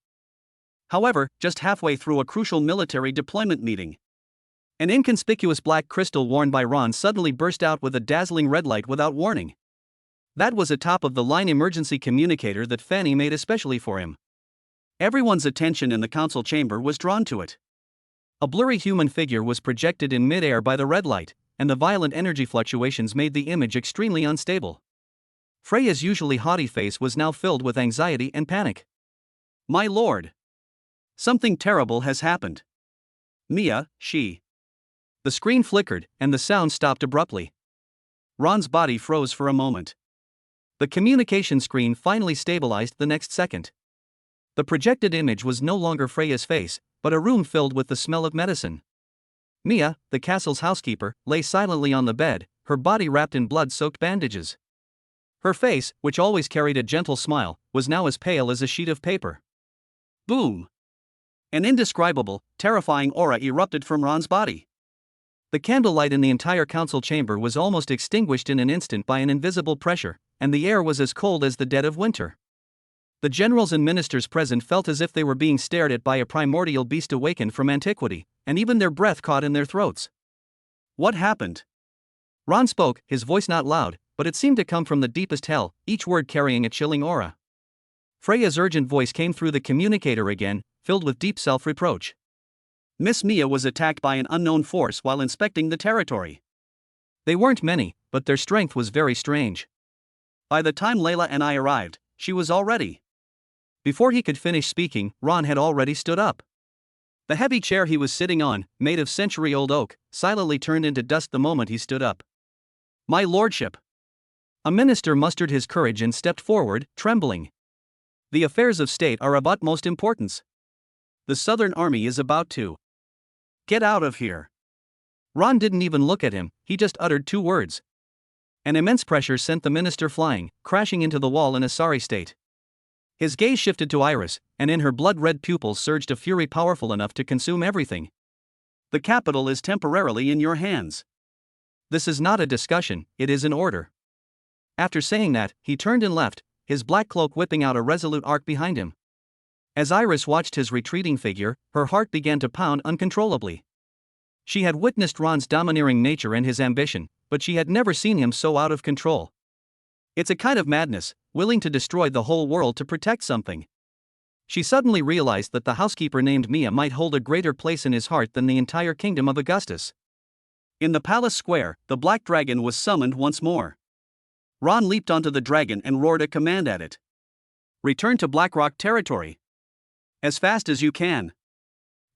[SPEAKER 1] However, just halfway through a crucial military deployment meeting, an inconspicuous black crystal worn by Ron suddenly burst out with a dazzling red light without warning. That was a top-of-the-line emergency communicator that Fanny made especially for him. Everyone's attention in the council chamber was drawn to it. A blurry human figure was projected in mid-air by the red light, and the violent energy fluctuations made the image extremely unstable. Freya's usually haughty face was now filled with anxiety and panic. My lord! Something terrible has happened. Mia, she. The screen flickered, and the sound stopped abruptly. Ron's body froze for a moment. The communication screen finally stabilized the next second. The projected image was no longer Freya's face, but a room filled with the smell of medicine. Mia, the castle's housekeeper, lay silently on the bed, her body wrapped in blood-soaked bandages. Her face, which always carried a gentle smile, was now as pale as a sheet of paper. Boom! An indescribable, terrifying aura erupted from Ron's body. The candlelight in the entire council chamber was almost extinguished in an instant by an invisible pressure, and the air was as cold as the dead of winter. The generals and ministers present felt as if they were being stared at by a primordial beast awakened from antiquity, and even their breath caught in their throats. What happened? Ron spoke, his voice not loud, but it seemed to come from the deepest hell, each word carrying a chilling aura. Freya's urgent voice came through the communicator again, filled with deep self-reproach. Miss Mia was attacked by an unknown force while inspecting the territory. They weren't many, but their strength was very strange. By the time Layla and I arrived, she was already. Before he could finish speaking, Ron had already stood up. The heavy chair he was sitting on, made of century-old oak, silently turned into dust the moment he stood up. My lordship. A minister mustered his courage and stepped forward, trembling. The affairs of state are of utmost importance. The Southern Army is about to get out of here. Ron didn't even look at him, he just uttered 2 words. An immense pressure sent the minister flying, crashing into the wall in a sorry state. His gaze shifted to Iris, and in her blood-red pupils surged a fury powerful enough to consume everything. The capital is temporarily in your hands. This is not a discussion, it is an order. After saying that, he turned and left, his black cloak whipping out a resolute arc behind him. As Iris watched his retreating figure, her heart began to pound uncontrollably. She had witnessed Ron's domineering nature and his ambition, but she had never seen him so out of control. It's a kind of madness, willing to destroy the whole world to protect something. She suddenly realized that the housekeeper named Mia might hold a greater place in his heart than the entire kingdom of Augustus. In the palace square, the black dragon was summoned once more. Ron leaped onto the dragon and roared a command at it. Return to Blackrock territory. As fast as you can.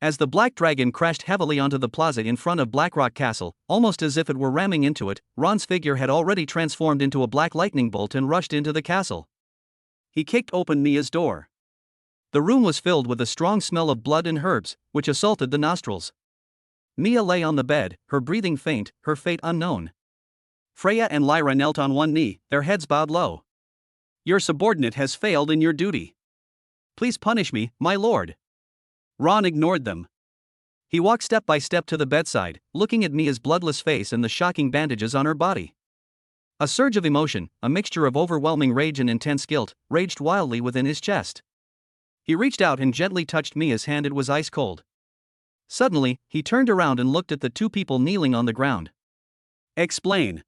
[SPEAKER 1] As the black dragon crashed heavily onto the plaza in front of Blackrock Castle, almost as if it were ramming into it, Ron's figure had already transformed into a black lightning bolt and rushed into the castle. He kicked open Mia's door. The room was filled with a strong smell of blood and herbs, which assaulted the nostrils. Mia lay on the bed, her breathing faint, her fate unknown. Freya and Lyra knelt on one knee, their heads bowed low. Your subordinate has failed in your duty. Please punish me, my lord. Ron ignored them. He walked step by step to the bedside, looking at Mia's bloodless face and the shocking bandages on her body. A surge of emotion, a mixture of overwhelming rage and intense guilt, raged wildly within his chest. He reached out and gently touched Mia's hand. It was ice cold. Suddenly, he turned around and looked at the two people kneeling on the ground. Explain.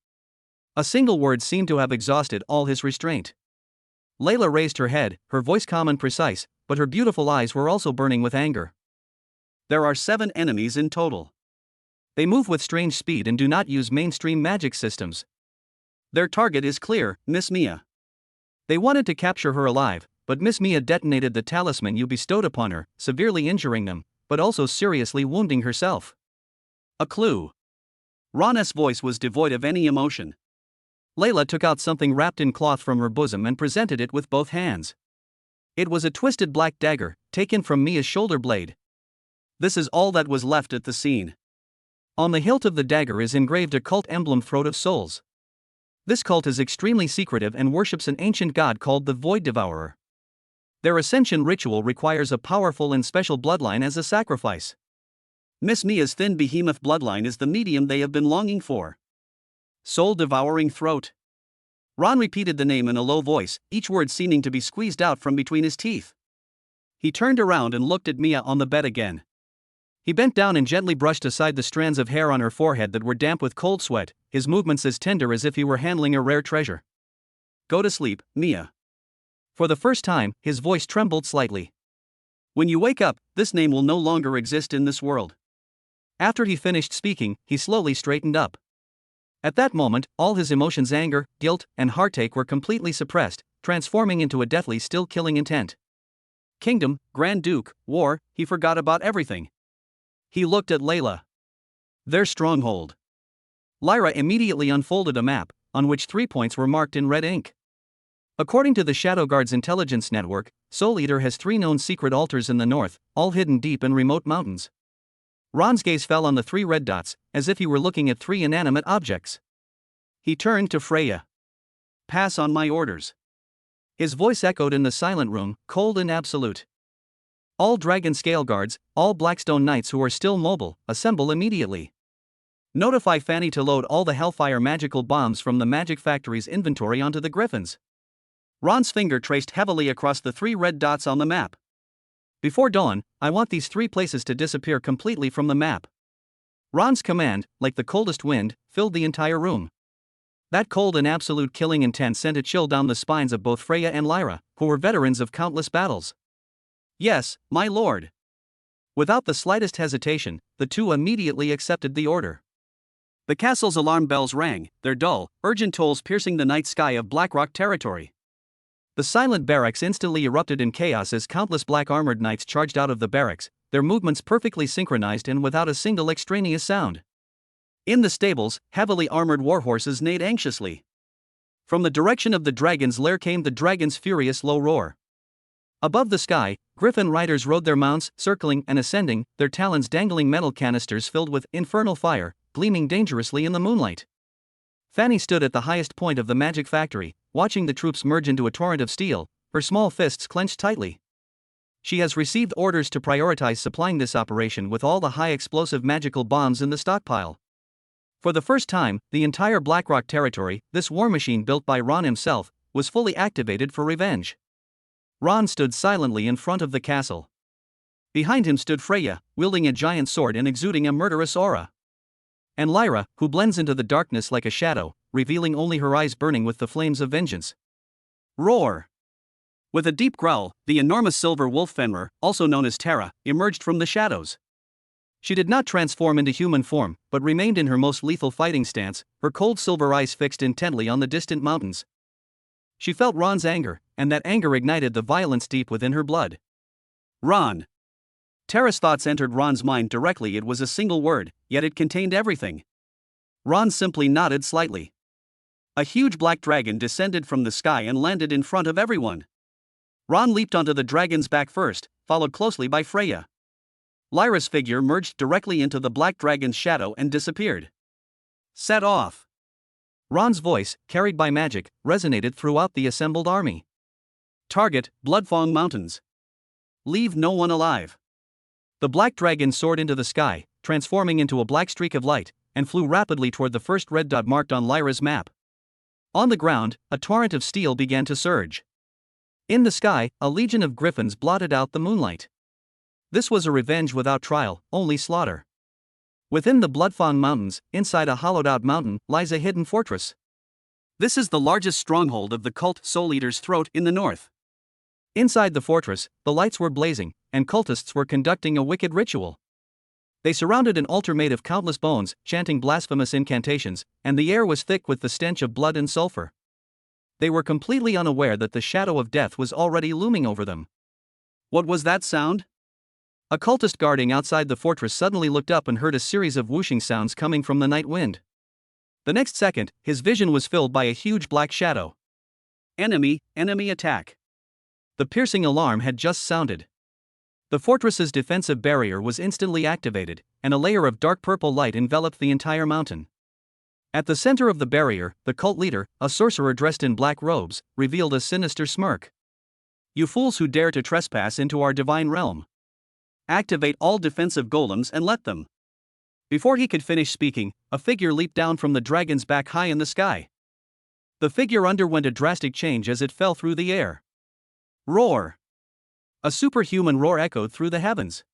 [SPEAKER 1] A single word seemed to have exhausted all his restraint. Layla raised her head, her voice calm and precise, but her beautiful eyes were also burning with anger. There are 7 enemies in total. They move with strange speed and do not use mainstream magic systems. Their target is clear, Miss Mia. They wanted to capture her alive, but Miss Mia detonated the talisman you bestowed upon her, severely injuring them, but also seriously wounding herself. A clue. Ron's voice was devoid of any emotion. Layla took out something wrapped in cloth from her bosom and presented it with both hands. It was a twisted black dagger, taken from Mia's shoulder blade. This is all that was left at the scene. On the hilt of the dagger is engraved a cult emblem, Throat of Souls. This cult is extremely secretive and worships an ancient god called the Void Devourer. Their ascension ritual requires a powerful and special bloodline as a sacrifice. Miss Mia's thin behemoth bloodline is the medium they have been longing for. Soul-devouring throat. Ron repeated the name in a low voice, each word seeming to be squeezed out from between his teeth. He turned around and looked at Mia on the bed again. He bent down and gently brushed aside the strands of hair on her forehead that were damp with cold sweat, his movements as tender as if he were handling a rare treasure. Go to sleep, Mia. For the first time, his voice trembled slightly. When you wake up, this name will no longer exist in this world. After he finished speaking, he slowly straightened up. At that moment, all his emotions, anger, guilt, and heartache were completely suppressed, transforming into a deathly still killing intent. Kingdom, Grand Duke, war, he forgot about everything. He looked at Layla. Their stronghold. Lyra immediately unfolded a map, on which 3 points were marked in red ink. According to the Shadow Guard's intelligence network, Soul Eater has 3 known secret altars in the north, all hidden deep in remote mountains. Ron's gaze fell on the 3 red dots, as if he were looking at 3 inanimate objects. He turned to Freya. Pass on my orders. His voice echoed in the silent room, cold and absolute. All Dragon Scale Guards, all Blackstone Knights who are still mobile, assemble immediately. Notify Fanny to load all the Hellfire magical bombs from the Magic Factory's inventory onto the Griffins. Ron's finger traced heavily across the 3 red dots on the map. Before dawn, I want these 3 places to disappear completely from the map. Ron's command, like the coldest wind, filled the entire room. That cold and absolute killing intent sent a chill down the spines of both Freya and Lyra, who were veterans of countless battles. Yes, my lord. Without the slightest hesitation, the 2 immediately accepted the order. The castle's alarm bells rang, their dull, urgent tolls piercing the night sky of Blackrock territory. The silent barracks instantly erupted in chaos as countless black-armored knights charged out of the barracks, their movements perfectly synchronized and without a single extraneous sound. In the stables, heavily armored warhorses neighed anxiously. From the direction of the dragon's lair came the dragon's furious low roar. Above the sky, griffin riders rode their mounts, circling and ascending, their talons dangling metal canisters filled with infernal fire, gleaming dangerously in the moonlight. Fanny stood at the highest point of the Magic Factory, watching the troops merge into a torrent of steel, her small fists clenched tightly. She has received orders to prioritize supplying this operation with all the high-explosive magical bombs in the stockpile. For the first time, the entire Blackrock territory, this war machine built by Ron himself, was fully activated for revenge. Ron stood silently in front of the castle. Behind him stood Freya, wielding a giant sword and exuding a murderous aura. And Lyra, who blends into the darkness like a shadow, revealing only her eyes burning with the flames of vengeance. Roar! With a deep growl, the enormous silver wolf Fenrir, also known as Terra, emerged from the shadows. She did not transform into human form, but remained in her most lethal fighting stance, her cold silver eyes fixed intently on the distant mountains. She felt Ron's anger, and that anger ignited the violence deep within her blood. Ron! Terra's thoughts entered Ron's mind directly. It was a single word, yet it contained everything. Ron simply nodded slightly. A huge black dragon descended from the sky and landed in front of everyone. Ron leaped onto the dragon's back first, followed closely by Freya. Lyra's figure merged directly into the black dragon's shadow and disappeared. Set off! Ron's voice, carried by magic, resonated throughout the assembled army. Target, Bloodfang Mountains. Leave no one alive. The black dragon soared into the sky, transforming into a black streak of light, and flew rapidly toward the first red dot marked on Lyra's map. On the ground, a torrent of steel began to surge. In the sky, a legion of griffins blotted out the moonlight. This was a revenge without trial, only slaughter. Within the Bloodfawn Mountains, inside a hollowed-out mountain, lies a hidden fortress. This is the largest stronghold of the cult Soul Eater's Throat in the north. Inside the fortress, the lights were blazing, and cultists were conducting a wicked ritual. They surrounded an altar made of countless bones, chanting blasphemous incantations, and the air was thick with the stench of blood and sulfur. They were completely unaware that the shadow of death was already looming over them. What was that sound? A cultist guarding outside the fortress suddenly looked up and heard a series of whooshing sounds coming from the night wind. The next second, his vision was filled by a huge black shadow. Enemy attack. The piercing alarm had just sounded. The fortress's defensive barrier was instantly activated, and a layer of dark purple light enveloped the entire mountain. At the center of the barrier, the cult leader, a sorcerer dressed in black robes, revealed a sinister smirk. "You fools who dare to trespass into our divine realm. Activate all defensive golems and let them." Before he could finish speaking, a figure leaped down from the dragon's back high in the sky. The figure underwent a drastic change as it fell through the air. Roar! A superhuman roar echoed through the heavens.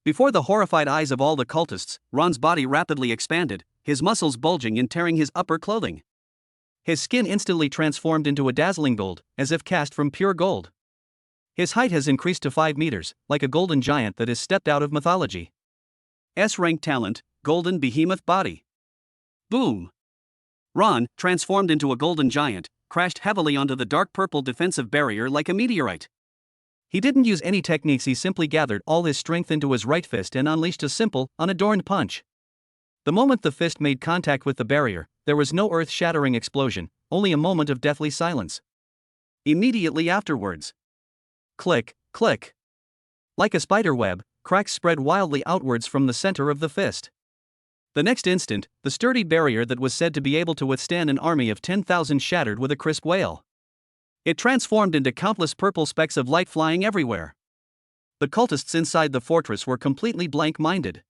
[SPEAKER 1] Before the horrified eyes of all the cultists, Ron's body rapidly expanded, his muscles bulging and tearing his upper clothing. His skin instantly transformed into a dazzling gold, as if cast from pure gold. His height has increased to 5 meters, like a golden giant that has stepped out of mythology. S-rank talent, Golden Behemoth Body. Boom! Ron, transformed into a golden giant, crashed heavily onto the dark purple defensive barrier like a meteorite. He didn't use any techniques, he simply gathered all his strength into his right fist and unleashed a simple, unadorned punch. The moment the fist made contact with the barrier, there was no earth-shattering explosion, only a moment of deathly silence. Immediately afterwards, click, click. Like a spider web, cracks spread wildly outwards from the center of the fist. The next instant, the sturdy barrier that was said to be able to withstand an army of 10,000 shattered with a crisp wail. It transformed into countless purple specks of light flying everywhere. The cultists inside the fortress were completely blank-minded.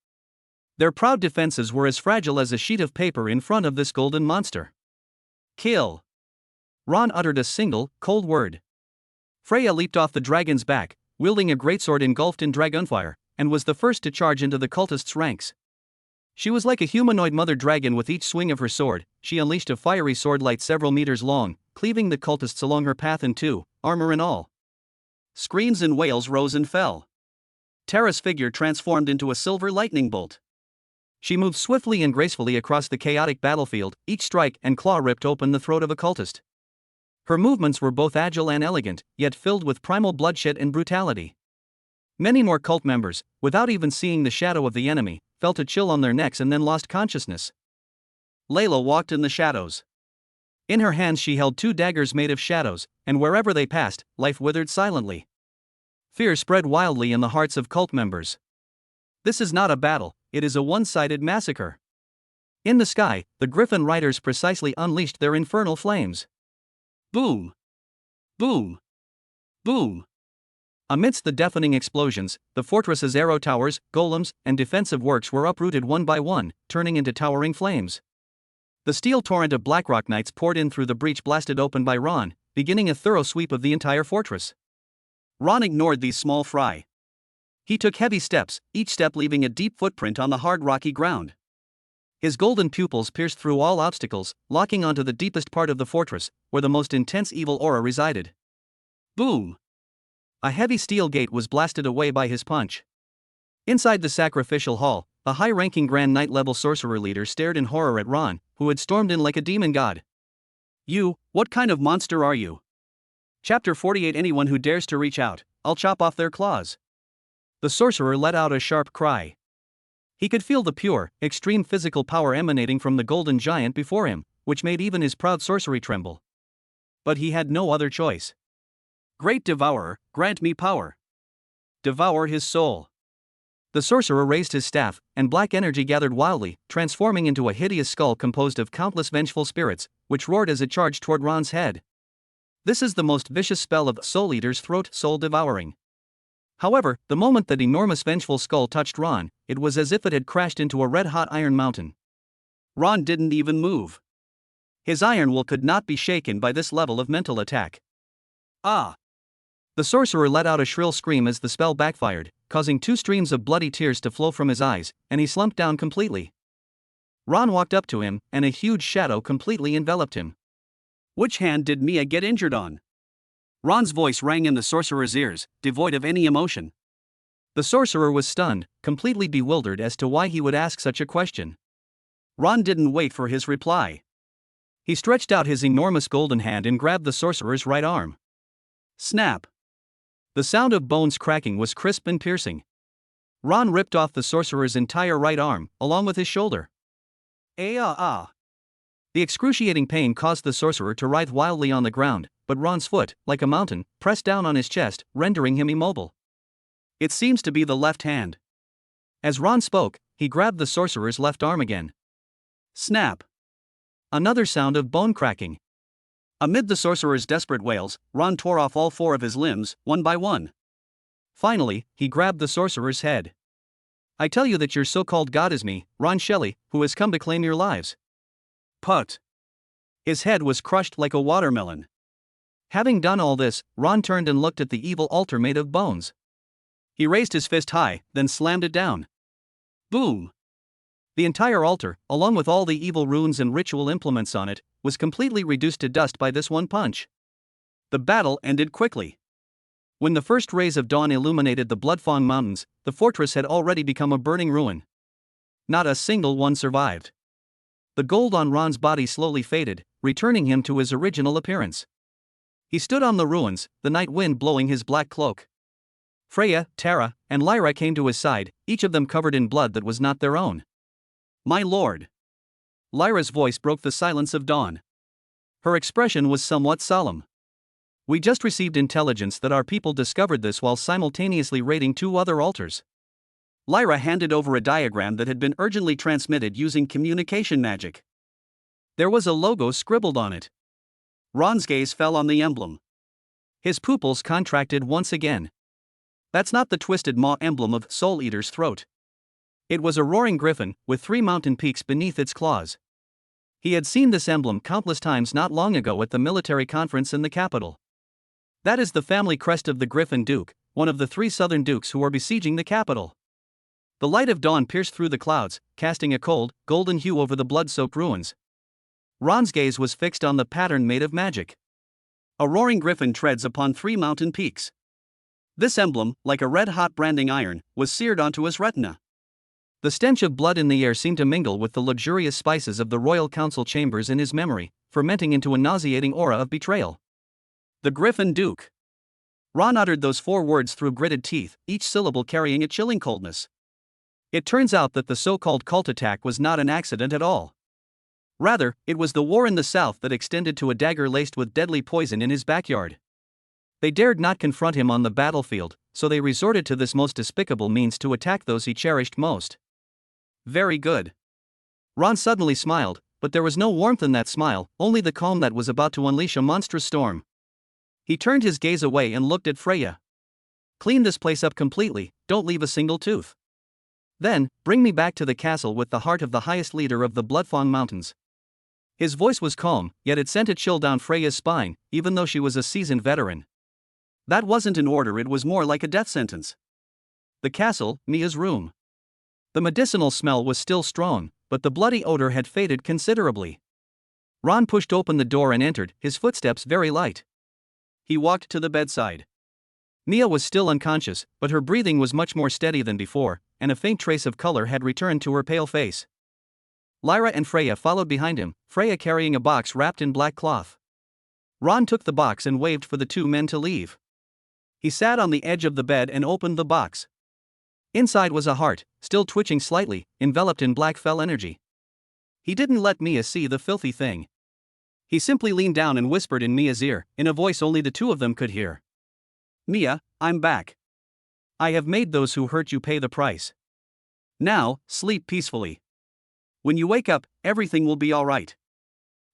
[SPEAKER 1] Their proud defenses were as fragile as a sheet of paper in front of this golden monster. Kill! Ron uttered a single, cold word. Freya leaped off the dragon's back, wielding a greatsword engulfed in dragonfire, and was the first to charge into the cultists' ranks. She was like a humanoid mother dragon. With each swing of her sword, she unleashed a fiery sword light several meters long, cleaving the cultists along her path in two, armor and all. Screams and wails rose and fell. Tara's figure transformed into a silver lightning bolt. She moved swiftly and gracefully across the chaotic battlefield, each strike and claw ripped open the throat of a cultist. Her movements were both agile and elegant, yet filled with primal bloodshed and brutality. Many more cult members, without even seeing the shadow of the enemy, felt a chill on their necks and then lost consciousness. Layla walked in the shadows. In her hands she held 2 daggers made of shadows, and wherever they passed, life withered silently. Fear spread wildly in the hearts of cult members. This is not a battle, it is a one-sided massacre. In the sky, the Griffin Riders precisely unleashed their infernal flames. Boom! Boom! Boom! Amidst the deafening explosions, the fortress's arrow towers, golems, and defensive works were uprooted one by one, turning into towering flames. The steel torrent of Blackrock Knights poured in through the breach blasted open by Ron, beginning a thorough sweep of the entire fortress. Ron ignored these small fry. He took heavy steps, each step leaving a deep footprint on the hard rocky ground. His golden pupils pierced through all obstacles, locking onto the deepest part of the fortress, where the most intense evil aura resided. Boom! A heavy steel gate was blasted away by his punch. Inside the sacrificial hall, a high-ranking Grand Knight-level sorcerer leader stared in horror at Ron, who had stormed in like a demon god. "You, what kind of monster are you?" Chapter 48. Anyone who dares to reach out, I'll chop off their claws. The sorcerer let out a sharp cry. He could feel the pure, extreme physical power emanating from the golden giant before him, which made even his proud sorcery tremble. But he had no other choice. "Great Devourer, grant me power. Devour his soul." The sorcerer raised his staff, and black energy gathered wildly, transforming into a hideous skull composed of countless vengeful spirits, which roared as it charged toward Ron's head. This is the most vicious spell of Soul Eater's Throat, Soul Devouring. However, the moment that enormous vengeful skull touched Ron, it was as if it had crashed into a red-hot iron mountain. Ron didn't even move. His iron will could not be shaken by this level of mental attack. Ah! The sorcerer let out a shrill scream as the spell backfired, causing 2 streams of bloody tears to flow from his eyes, and he slumped down completely. Ron walked up to him, and a huge shadow completely enveloped him. Which hand did Mia get injured on? Ron's voice rang in the sorcerer's ears, devoid of any emotion. The sorcerer was stunned, completely bewildered as to why he would ask such a question. Ron didn't wait for his reply. He stretched out his enormous golden hand and grabbed the sorcerer's right arm. Snap! The sound of bones cracking was crisp and piercing. Ron ripped off the sorcerer's entire right arm, along with his shoulder. The excruciating pain caused the sorcerer to writhe wildly on the ground, but Ron's foot, like a mountain, pressed down on his chest, rendering him immobile. It seems to be the left hand. As Ron spoke, he grabbed the sorcerer's left arm again. Snap! Another sound of bone cracking. Amid the sorcerer's desperate wails, Ron tore off all 4 of his limbs, one by one. Finally, he grabbed the sorcerer's head. I tell you that your so-called god is me, Ron Shelley, who has come to claim your lives. Put. His head was crushed like a watermelon. Having done all this, Ron turned and looked at the evil altar made of bones. He raised his fist high, then slammed it down. Boom! The entire altar, along with all the evil runes and ritual implements on it, was completely reduced to dust by this one punch. The battle ended quickly. When the first rays of dawn illuminated the Bloodfawn Mountains, the fortress had already become a burning ruin. Not a single one survived. The gold on Ron's body slowly faded, returning him to his original appearance. He stood on the ruins, the night wind blowing his black cloak. Freya, Tara, and Lyra came to his side, each of them covered in blood that was not their own. My lord! Lyra's voice broke the silence of dawn. Her expression was somewhat solemn. We just received intelligence that our people discovered this while simultaneously raiding 2 other altars. Lyra handed over a diagram that had been urgently transmitted using communication magic. There was a logo scribbled on it. Ron's gaze fell on the emblem. His pupils contracted once again. That's not the twisted maw emblem of Soul Eater's throat. It was a roaring griffin, with 3 mountain peaks beneath its claws. He had seen this emblem countless times not long ago at the military conference in the capital. That is the family crest of the Griffin Duke, one of the 3 southern dukes who are besieging the capital. The light of dawn pierced through the clouds, casting a cold, golden hue over the blood-soaked ruins. Ron's gaze was fixed on the pattern made of magic. A roaring griffin treads upon 3 mountain peaks. This emblem, like a red-hot branding iron, was seared onto his retina. The stench of blood in the air seemed to mingle with the luxurious spices of the royal council chambers in his memory, fermenting into a nauseating aura of betrayal. The Griffin Duke. Ron uttered those 4 words through gritted teeth, each syllable carrying a chilling coldness. It turns out that the so-called cult attack was not an accident at all. Rather, it was the war in the south that extended to a dagger laced with deadly poison in his backyard. They dared not confront him on the battlefield, so they resorted to this most despicable means to attack those he cherished most. Very good. Ron suddenly smiled, but there was no warmth in that smile, only the calm that was about to unleash a monstrous storm. He turned his gaze away and looked at Freya. Clean this place up completely, don't leave a single tooth. Then, bring me back to the castle with the heart of the highest leader of the Bloodfawn Mountains. His voice was calm, yet it sent a chill down Freya's spine, even though she was a seasoned veteran. That wasn't an order, it was more like a death sentence. The castle, Mia's room. The medicinal smell was still strong, but the bloody odor had faded considerably. Ron pushed open the door and entered, his footsteps very light. He walked to the bedside. Mia was still unconscious, but her breathing was much more steady than before, and a faint trace of color had returned to her pale face. Lyra and Freya followed behind him, Freya carrying a box wrapped in black cloth. Ron took the box and waved for the 2 men to leave. He sat on the edge of the bed and opened the box. Inside was a heart, still twitching slightly, enveloped in black fell energy. He didn't let Mia see the filthy thing. He simply leaned down and whispered in Mia's ear, in a voice only the 2 of them could hear. Mia, I'm back. I have made those who hurt you pay the price. Now, sleep peacefully. When you wake up, everything will be all right.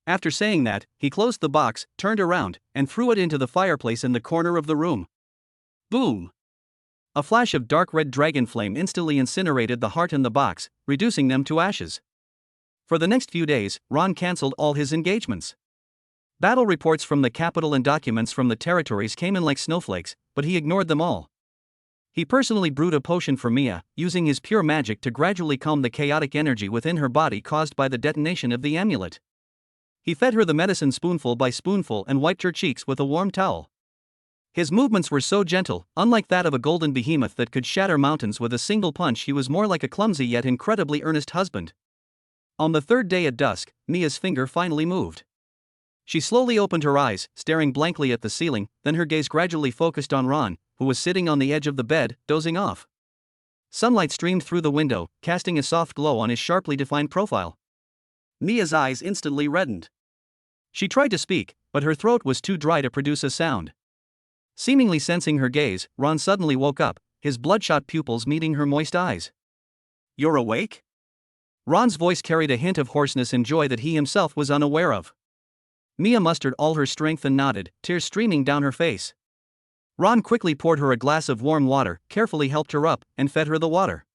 [SPEAKER 1] After saying that, he closed the box, turned around, and threw it into the fireplace in the corner of the room. Boom! A flash of dark red dragon flame instantly incinerated the heart and the box, reducing them to ashes. For the next few days, Ron cancelled all his engagements. Battle reports from the capital and documents from the territories came in like snowflakes, but he ignored them all. He personally brewed a potion for Mia, using his pure magic to gradually calm the chaotic energy within her body caused by the detonation of the amulet. He fed her the medicine spoonful by spoonful and wiped her cheeks with a warm towel. His movements were so gentle, unlike that of a golden behemoth that could shatter mountains with a single punch. He was more like a clumsy yet incredibly earnest husband. On the third day at dusk, Mia's finger finally moved. She slowly opened her eyes, staring blankly at the ceiling, then her gaze gradually focused on Ron, who was sitting on the edge of the bed, dozing off. Sunlight streamed through the window, casting a soft glow on his sharply defined profile. Mia's eyes instantly reddened. She tried to speak, but her throat was too dry to produce a sound. Seemingly sensing her gaze, Ron suddenly woke up, his bloodshot pupils meeting her moist eyes. "You're awake?" Ron's voice carried a hint of hoarseness and joy that he himself was unaware of. Mia mustered all her strength and nodded, tears streaming down her face. Ron quickly poured her a glass of warm water, carefully helped her up, and fed her the water.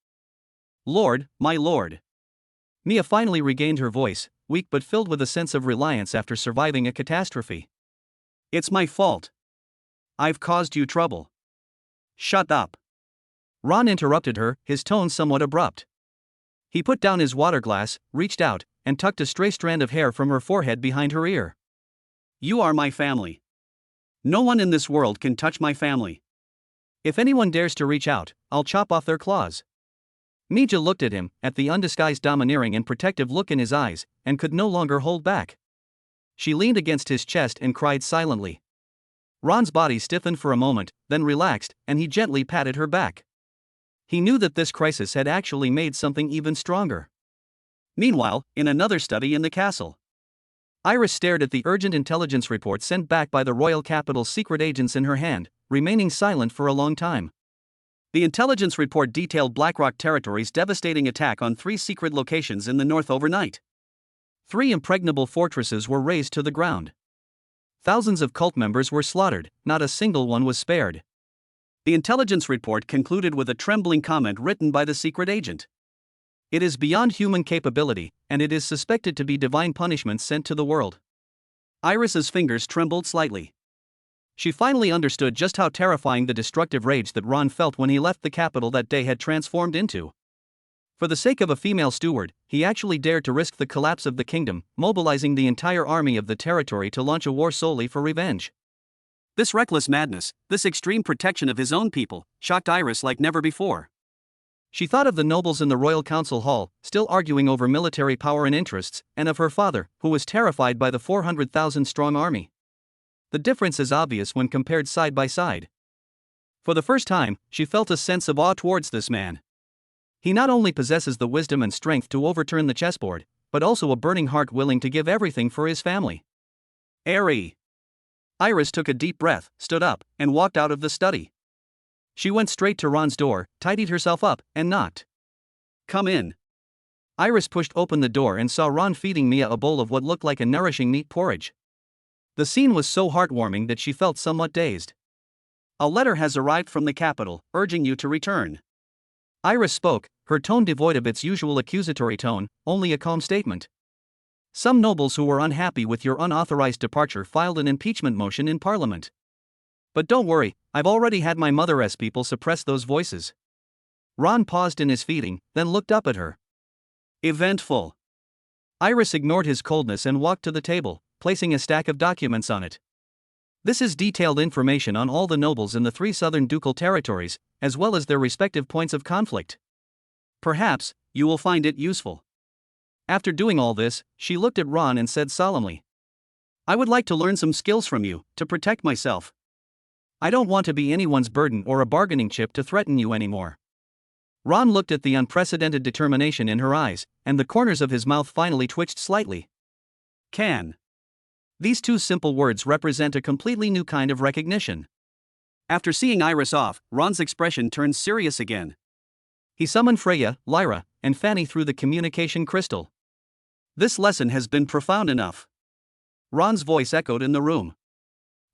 [SPEAKER 1] "Lord, my lord." Mia finally regained her voice, weak but filled with a sense of reliance after surviving a catastrophe. "It's my fault. I've caused you trouble." "Shut up." Ron interrupted her, his tone somewhat abrupt. He put down his water glass, reached out, and tucked a stray strand of hair from her forehead behind her ear. "You are my family. No one in this world can touch my family. If anyone dares to reach out, I'll chop off their claws." Mija looked at him, at the undisguised domineering and protective look in his eyes, and could no longer hold back. She leaned against his chest and cried silently. Ron's body stiffened for a moment, then relaxed, and he gently patted her back. He knew that this crisis had actually made something even stronger. Meanwhile, in another study in the castle, Iris stared at the urgent intelligence report sent back by the royal capital's secret agents in her hand, remaining silent for a long time. The intelligence report detailed Blackrock Territory's devastating attack on 3 secret locations in the north overnight. 3 impregnable fortresses were razed to the ground. Thousands of cult members were slaughtered, not a single one was spared. The intelligence report concluded with a trembling comment written by the secret agent. "It is beyond human capability, and it is suspected to be divine punishment sent to the world." Iris's fingers trembled slightly. She finally understood just how terrifying the destructive rage that Ron felt when he left the capital that day had transformed into. For the sake of a female steward, he actually dared to risk the collapse of the kingdom, mobilizing the entire army of the territory to launch a war solely for revenge. This reckless madness, this extreme protection of his own people, shocked Iris like never before. She thought of the nobles in the royal council hall, still arguing over military power and interests, and of her father, who was terrified by the 400,000-strong army. The difference is obvious when compared side by side. For the first time, she felt a sense of awe towards this man. He not only possesses the wisdom and strength to overturn the chessboard, but also a burning heart willing to give everything for his family. Airy. Iris took a deep breath, stood up, and walked out of the study. She went straight to Ron's door, tidied herself up, and knocked. "Come in." Iris pushed open the door and saw Ron feeding Mia a bowl of what looked like a nourishing meat porridge. The scene was so heartwarming that she felt somewhat dazed. "A letter has arrived from the capital, urging you to return." Iris spoke, her tone devoid of its usual accusatory tone, only a calm statement. "Some nobles who were unhappy with your unauthorized departure filed an impeachment motion in Parliament. But don't worry, I've already had my mother's people suppress those voices." Ron paused in his feeding, then looked up at her. "Eventful." Iris ignored his coldness and walked to the table, placing a stack of documents on it. "This is detailed information on all the nobles in the 3 southern ducal territories, as well as their respective points of conflict. Perhaps you will find it useful." After doing all this, she looked at Ron and said solemnly, "I would like to learn some skills from you, to protect myself. I don't want to be anyone's burden or a bargaining chip to threaten you anymore." Ron looked at the unprecedented determination in her eyes, and the corners of his mouth finally twitched slightly. "Can." These 2 simple words represent a completely new kind of recognition. After seeing Iris off, Ron's expression turned serious again. He summoned Freya, Lyra, and Fanny through the communication crystal. "This lesson has been profound enough." Ron's voice echoed in the room.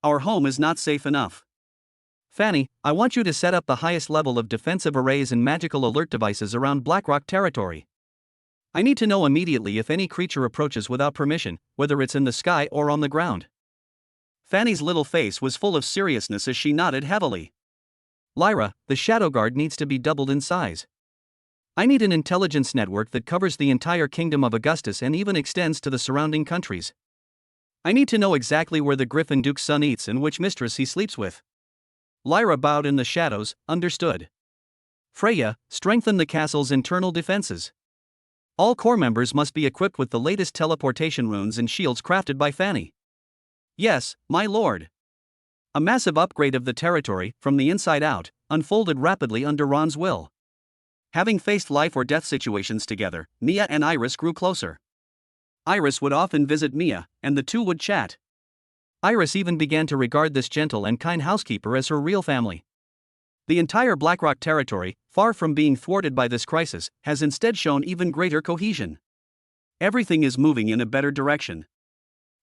[SPEAKER 1] "Our home is not safe enough. Fanny, I want you to set up the highest level of defensive arrays and magical alert devices around Blackrock territory. I need to know immediately if any creature approaches without permission, whether it's in the sky or on the ground. Fanny's little face was full of seriousness as she nodded heavily. Lyra, the Shadow Guard needs to be doubled in size. I need an intelligence network that covers the entire kingdom of Augustus and even extends to the surrounding countries. I need to know exactly where the Griffin Duke's son eats and which mistress he sleeps with. Lyra bowed in the shadows, understood. Freya, strengthen the castle's internal defenses. All core members must be equipped with the latest teleportation runes and shields crafted by Fanny. Yes, my lord. A massive upgrade of the territory, from the inside out, unfolded rapidly under Ron's will. Having faced life or death situations together, Mia and Iris grew closer. Iris would often visit Mia, and the two would chat. Iris even began to regard this gentle and kind housekeeper as her real family. The entire Blackrock territory, far from being thwarted by this crisis, has instead shown even greater cohesion. Everything is moving in a better direction.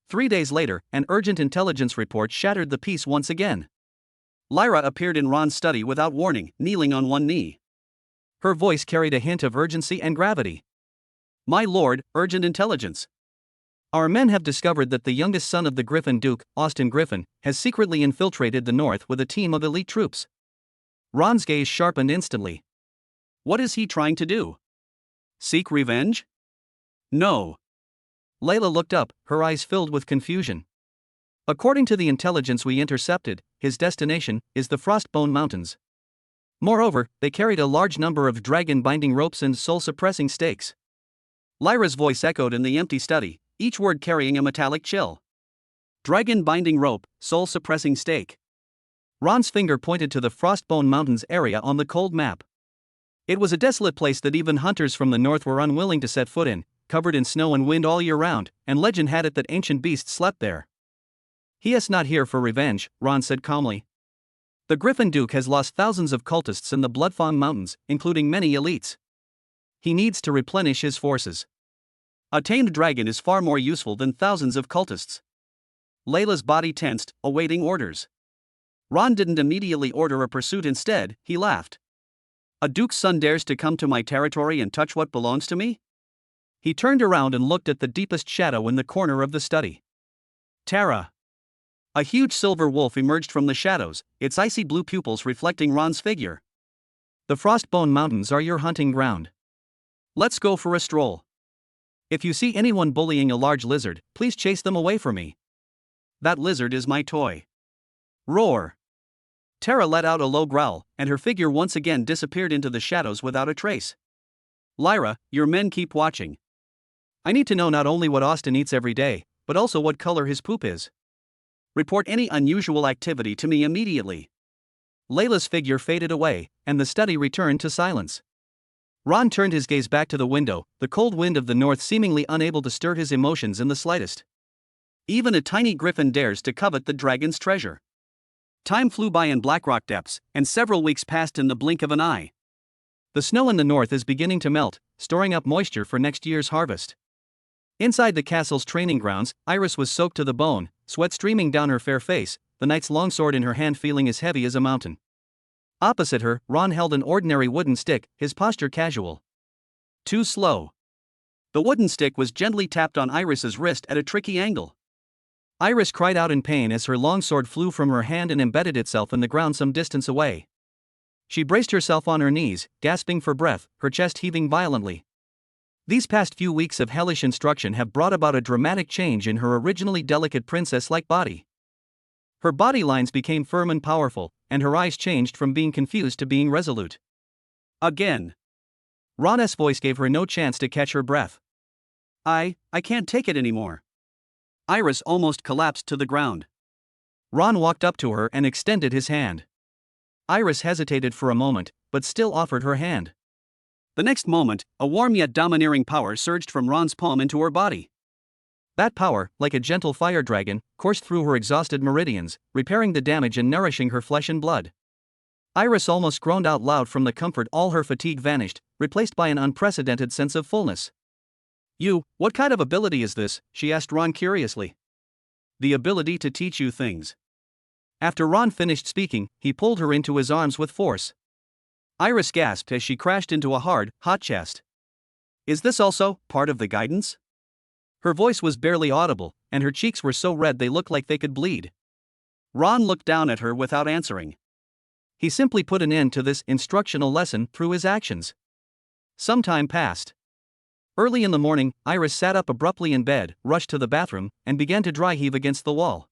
[SPEAKER 1] 3 days later, an urgent intelligence report shattered the peace once again. Lyra appeared in Ron's study without warning, kneeling on one knee. Her voice carried a hint of urgency and gravity. My lord, urgent intelligence. Our men have discovered that the youngest son of the Griffin Duke, Austin Griffin, has secretly infiltrated the north with a team of elite troops. Ron's gaze sharpened instantly. What is he trying to do? Seek revenge? No. Layla looked up, her eyes filled with confusion. According to the intelligence we intercepted, his destination is the Frostbone Mountains. Moreover, they carried a large number of dragon-binding ropes and soul-suppressing stakes. Lyra's voice echoed in the empty study, each word carrying a metallic chill. Dragon-binding rope, soul-suppressing stake. Ron's finger pointed to the Frostbone Mountains area on the cold map. It was a desolate place that even hunters from the north were unwilling to set foot in, covered in snow and wind all year round, and legend had it that ancient beasts slept there. He is not here for revenge, Ron said calmly. The Griffin Duke has lost thousands of cultists in the Bloodfawn Mountains, including many elites. He needs to replenish his forces. A tamed dragon is far more useful than thousands of cultists. Layla's body tensed, awaiting orders. Ron didn't immediately order a pursuit. Instead, he laughed. A duke's son dares to come to my territory and touch what belongs to me? He turned around and looked at the deepest shadow in the corner of the study. Tara. A huge silver wolf emerged from the shadows, its icy blue pupils reflecting Ron's figure. The Frostbone Mountains are your hunting ground. Let's go for a stroll. If you see anyone bullying a large lizard, please chase them away from me. That lizard is my toy. Roar. Tara let out a low growl, and her figure once again disappeared into the shadows without a trace. Lyra, your men keep watching. I need to know not only what Austin eats every day, but also what color his poop is. Report any unusual activity to me immediately. Layla's figure faded away, and the study returned to silence. Ron turned his gaze back to the window, the cold wind of the north seemingly unable to stir his emotions in the slightest. Even a tiny griffin dares to covet the dragon's treasure. Time flew by in Blackrock depths, and several weeks passed in the blink of an eye. The snow in the north is beginning to melt, storing up moisture for next year's harvest. Inside the castle's training grounds, Iris was soaked to the bone, sweat streaming down her fair face, the knight's longsword in her hand feeling as heavy as a mountain. Opposite her, Ron held an ordinary wooden stick, his posture casual. Too slow. The wooden stick was gently tapped on Iris's wrist at a tricky angle. Iris cried out in pain as her longsword flew from her hand and embedded itself in the ground some distance away. She braced herself on her knees, gasping for breath, her chest heaving violently. These past few weeks of hellish instruction have brought about a dramatic change in her originally delicate princess-like body. Her body lines became firm and powerful, and her eyes changed from being confused to being resolute. Again. Ron's voice gave her no chance to catch her breath. I can't take it anymore. Iris almost collapsed to the ground. Ron walked up to her and extended his hand. Iris hesitated for a moment, but still offered her hand. The next moment, a warm yet domineering power surged from Ron's palm into her body. That power, like a gentle fire dragon, coursed through her exhausted meridians, repairing the damage and nourishing her flesh and blood. Iris almost groaned out loud from the comfort. All her fatigue vanished, replaced by an unprecedented sense of fullness. What kind of ability is this? She asked Ron curiously. The ability to teach you things. After Ron finished speaking, he pulled her into his arms with force. Iris gasped as she crashed into a hard, hot chest. Is this also part of the guidance? Her voice was barely audible, and her cheeks were so red they looked like they could bleed. Ron looked down at her without answering. He simply put an end to this instructional lesson through his actions. Some time passed. Early in the morning, Iris sat up abruptly in bed, rushed to the bathroom, and began to dry heave against the wall.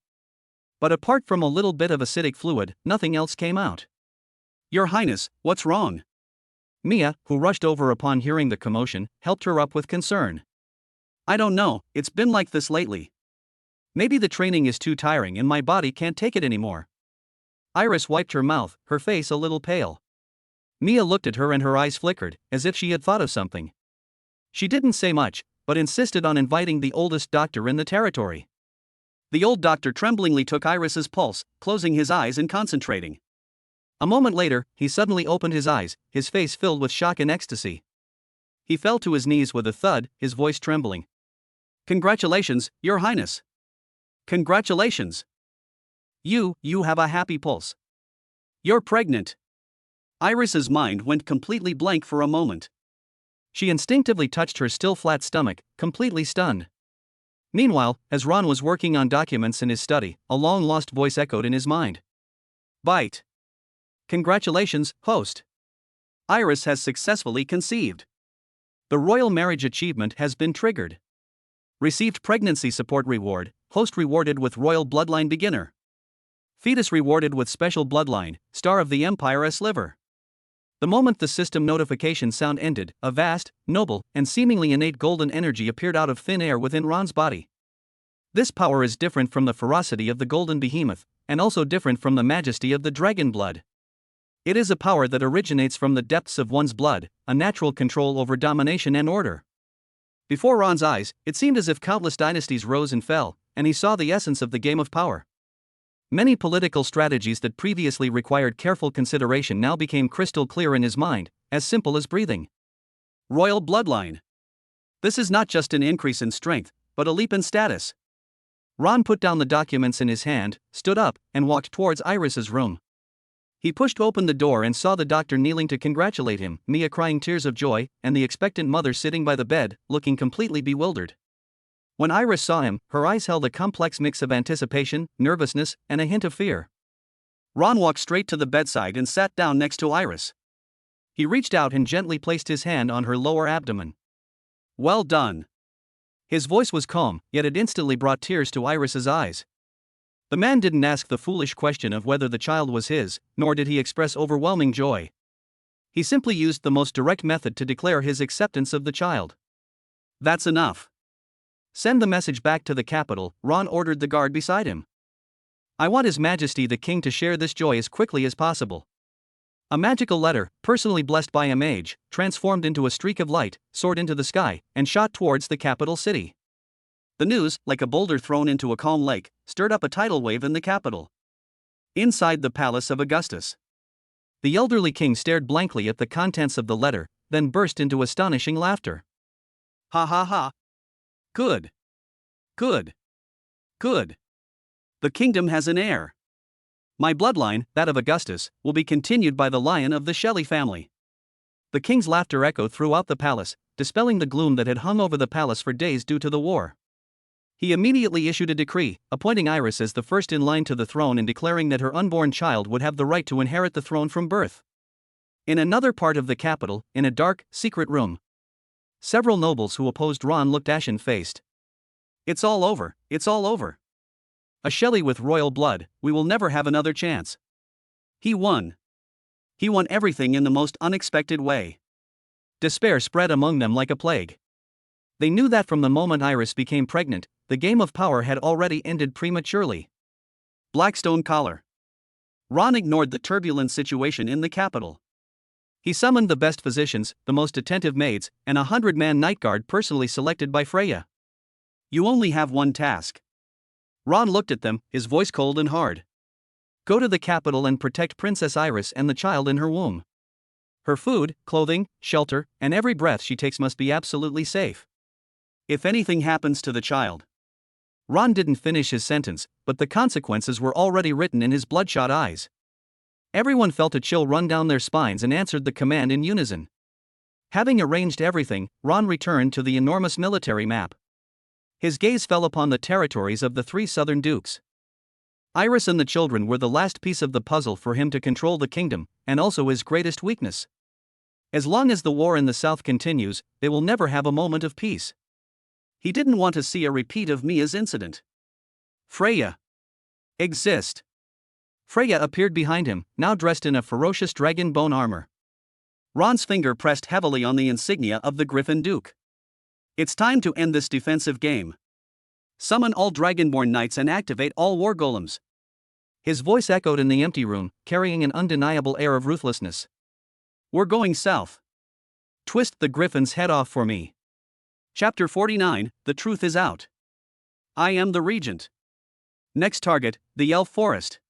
[SPEAKER 1] But apart from a little bit of acidic fluid, nothing else came out. Your Highness, what's wrong? Mia, who rushed over upon hearing the commotion, helped her up with concern. I don't know, it's been like this lately. Maybe the training is too tiring and my body can't take it anymore. Iris wiped her mouth, her face a little pale. Mia looked at her and her eyes flickered, as if she had thought of something. She didn't say much, but insisted on inviting the oldest doctor in the territory. The old doctor tremblingly took Iris's pulse, closing his eyes and concentrating. A moment later, he suddenly opened his eyes, his face filled with shock and ecstasy. He fell to his knees with a thud, his voice trembling. Congratulations, Your Highness. Congratulations. You have a happy pulse. You're pregnant. Iris's mind went completely blank for a moment. She instinctively touched her still flat stomach, completely stunned. Meanwhile, as Ron was working on documents in his study, a long-lost voice echoed in his mind. Bite. Congratulations, host. Iris has successfully conceived. The royal marriage achievement has been triggered. Received pregnancy support reward, host rewarded with royal bloodline beginner. Fetus rewarded with special bloodline, star of the empire as sliver. The moment the system notification sound ended, a vast, noble, and seemingly innate golden energy appeared out of thin air within Ron's body. This power is different from the ferocity of the golden behemoth, and also different from the majesty of the dragon blood. It is a power that originates from the depths of one's blood, a natural control over domination and order. Before Ron's eyes, it seemed as if countless dynasties rose and fell, and he saw the essence of the game of power. Many political strategies that previously required careful consideration now became crystal clear in his mind, as simple as breathing. Royal bloodline. This is not just an increase in strength, but a leap in status. Ron put down the documents in his hand, stood up, and walked towards Iris's room. He pushed open the door and saw the doctor kneeling to congratulate him, Mia crying tears of joy, and the expectant mother sitting by the bed, looking completely bewildered. When Iris saw him, her eyes held a complex mix of anticipation, nervousness, and a hint of fear. Ron walked straight to the bedside and sat down next to Iris. He reached out and gently placed his hand on her lower abdomen. Well done. His voice was calm, yet it instantly brought tears to Iris's eyes. The man didn't ask the foolish question of whether the child was his, nor did he express overwhelming joy. He simply used the most direct method to declare his acceptance of the child. That's enough. Send the message back to the capital, Ron ordered the guard beside him. I want His Majesty the King to share this joy as quickly as possible. A magical letter, personally blessed by a mage, transformed into a streak of light, soared into the sky, and shot towards the capital city. The news, like a boulder thrown into a calm lake, stirred up a tidal wave in the capital. Inside the palace of Augustus, the elderly king stared blankly at the contents of the letter, then burst into astonishing laughter. Ha ha ha! Good. Good. Good. The kingdom has an heir. My bloodline, that of Augustus, will be continued by the lion of the Shelley family. The king's laughter echoed throughout the palace, dispelling the gloom that had hung over the palace for days due to the war. He immediately issued a decree, appointing Iris as the first in line to the throne and declaring that her unborn child would have the right to inherit the throne from birth. In another part of the capital, in a dark, secret room, several nobles who opposed Ron looked ashen-faced. It's all over, it's all over. A Shelley with royal blood, we will never have another chance. He won. He won everything in the most unexpected way. Despair spread among them like a plague. They knew that from the moment Iris became pregnant, the game of power had already ended prematurely. Blackstone collar. Ron ignored the turbulent situation in the capital. He summoned the best physicians, the most attentive maids, and a 100-man night guard personally selected by Freya. You only have one task. Ron looked at them, his voice cold and hard. Go to the capital and protect Princess Iris and the child in her womb. Her food, clothing, shelter, and every breath she takes must be absolutely safe. If anything happens to the child. Ron didn't finish his sentence, but the consequences were already written in his bloodshot eyes. Everyone felt a chill run down their spines and answered the command in unison. Having arranged everything, Ron returned to the enormous military map. His gaze fell upon the territories of the 3 southern dukes. Iris and the children were the last piece of the puzzle for him to control the kingdom, and also his greatest weakness. As long as the war in the south continues, they will never have a moment of peace. He didn't want to see a repeat of Mia's incident. Freya. Exist. Freya appeared behind him, now dressed in a ferocious dragon bone armor. Ron's finger pressed heavily on the insignia of the Griffin Duke. It's time to end this defensive game. Summon all Dragonborn Knights and activate all war golems. His voice echoed in the empty room, carrying an undeniable air of ruthlessness. We're going south. Twist the Griffin's head off for me. Chapter 49, The Truth is Out. I am the Regent. Next target, the Elf Forest.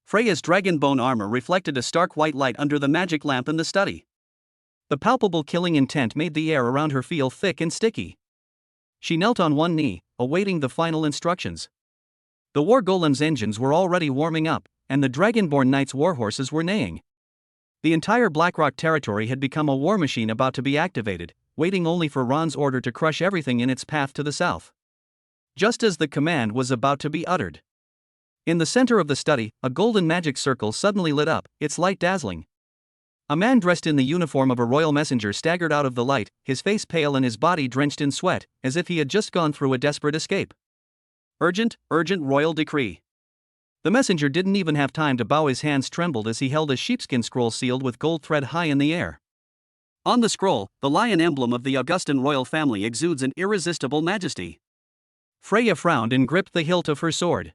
[SPEAKER 1] Freya's dragonbone armor reflected a stark white light under the magic lamp in the study. The palpable killing intent made the air around her feel thick and sticky. She knelt on one knee, awaiting the final instructions. The war golem's engines were already warming up, and the Dragonborn Knights' warhorses were neighing. The entire Blackrock territory had become a war machine about to be activated, waiting only for Ron's order to crush everything in its path to the south. Just as the command was about to be uttered. In the center of the study, a golden magic circle suddenly lit up, its light dazzling. A man dressed in the uniform of a royal messenger staggered out of the light, his face pale and his body drenched in sweat, as if he had just gone through a desperate escape. Urgent royal decree. The messenger didn't even have time to bow, his hands trembled as he held a sheepskin scroll sealed with gold thread high in the air. On the scroll, the lion emblem of the Augustan royal family exudes an irresistible majesty. Freya frowned and gripped the hilt of her sword.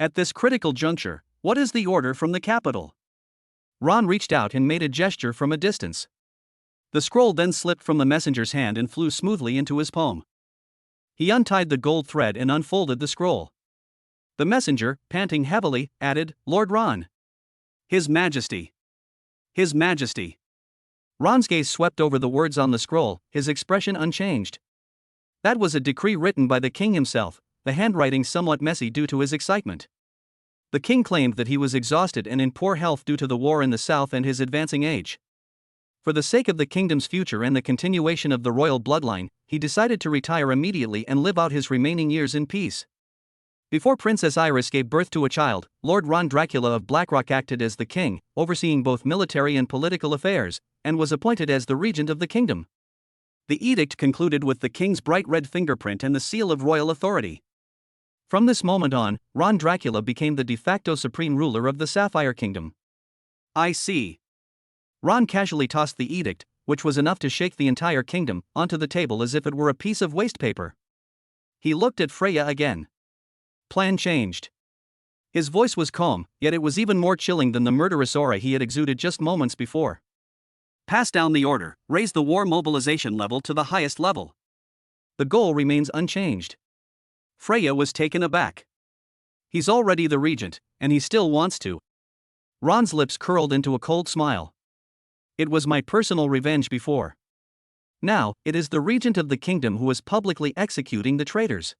[SPEAKER 1] At this critical juncture, what is the order from the capital? Ron reached out and made a gesture from a distance. The scroll then slipped from the messenger's hand and flew smoothly into his palm. He untied the gold thread and unfolded the scroll. The messenger, panting heavily, added, Lord Ron. His Majesty. His Majesty. Ron's gaze swept over the words on the scroll, his expression unchanged. That was a decree written by the king himself, the handwriting somewhat messy due to his excitement. The king claimed that he was exhausted and in poor health due to the war in the south and his advancing age. For the sake of the kingdom's future and the continuation of the royal bloodline, he decided to retire immediately and live out his remaining years in peace. Before Princess Iris gave birth to a child, Lord Ron Dracula of Blackrock acted as the king, overseeing both military and political affairs, and was appointed as the regent of the kingdom. The edict concluded with the king's bright red fingerprint and the seal of royal authority. From this moment on, Ron Dracula became the de facto supreme ruler of the Sapphire Kingdom. I see. Ron casually tossed the edict, which was enough to shake the entire kingdom, onto the table as if it were a piece of wastepaper. He looked at Freya again. Plan changed. His voice was calm, yet it was even more chilling than the murderous aura he had exuded just moments before. Pass down the order, raise the war mobilization level to the highest level. The goal remains unchanged. Freya was taken aback. He's already the regent, and he still wants to. Ron's lips curled into a cold smile. It was my personal revenge before. Now, it is the regent of the kingdom who is publicly executing the traitors.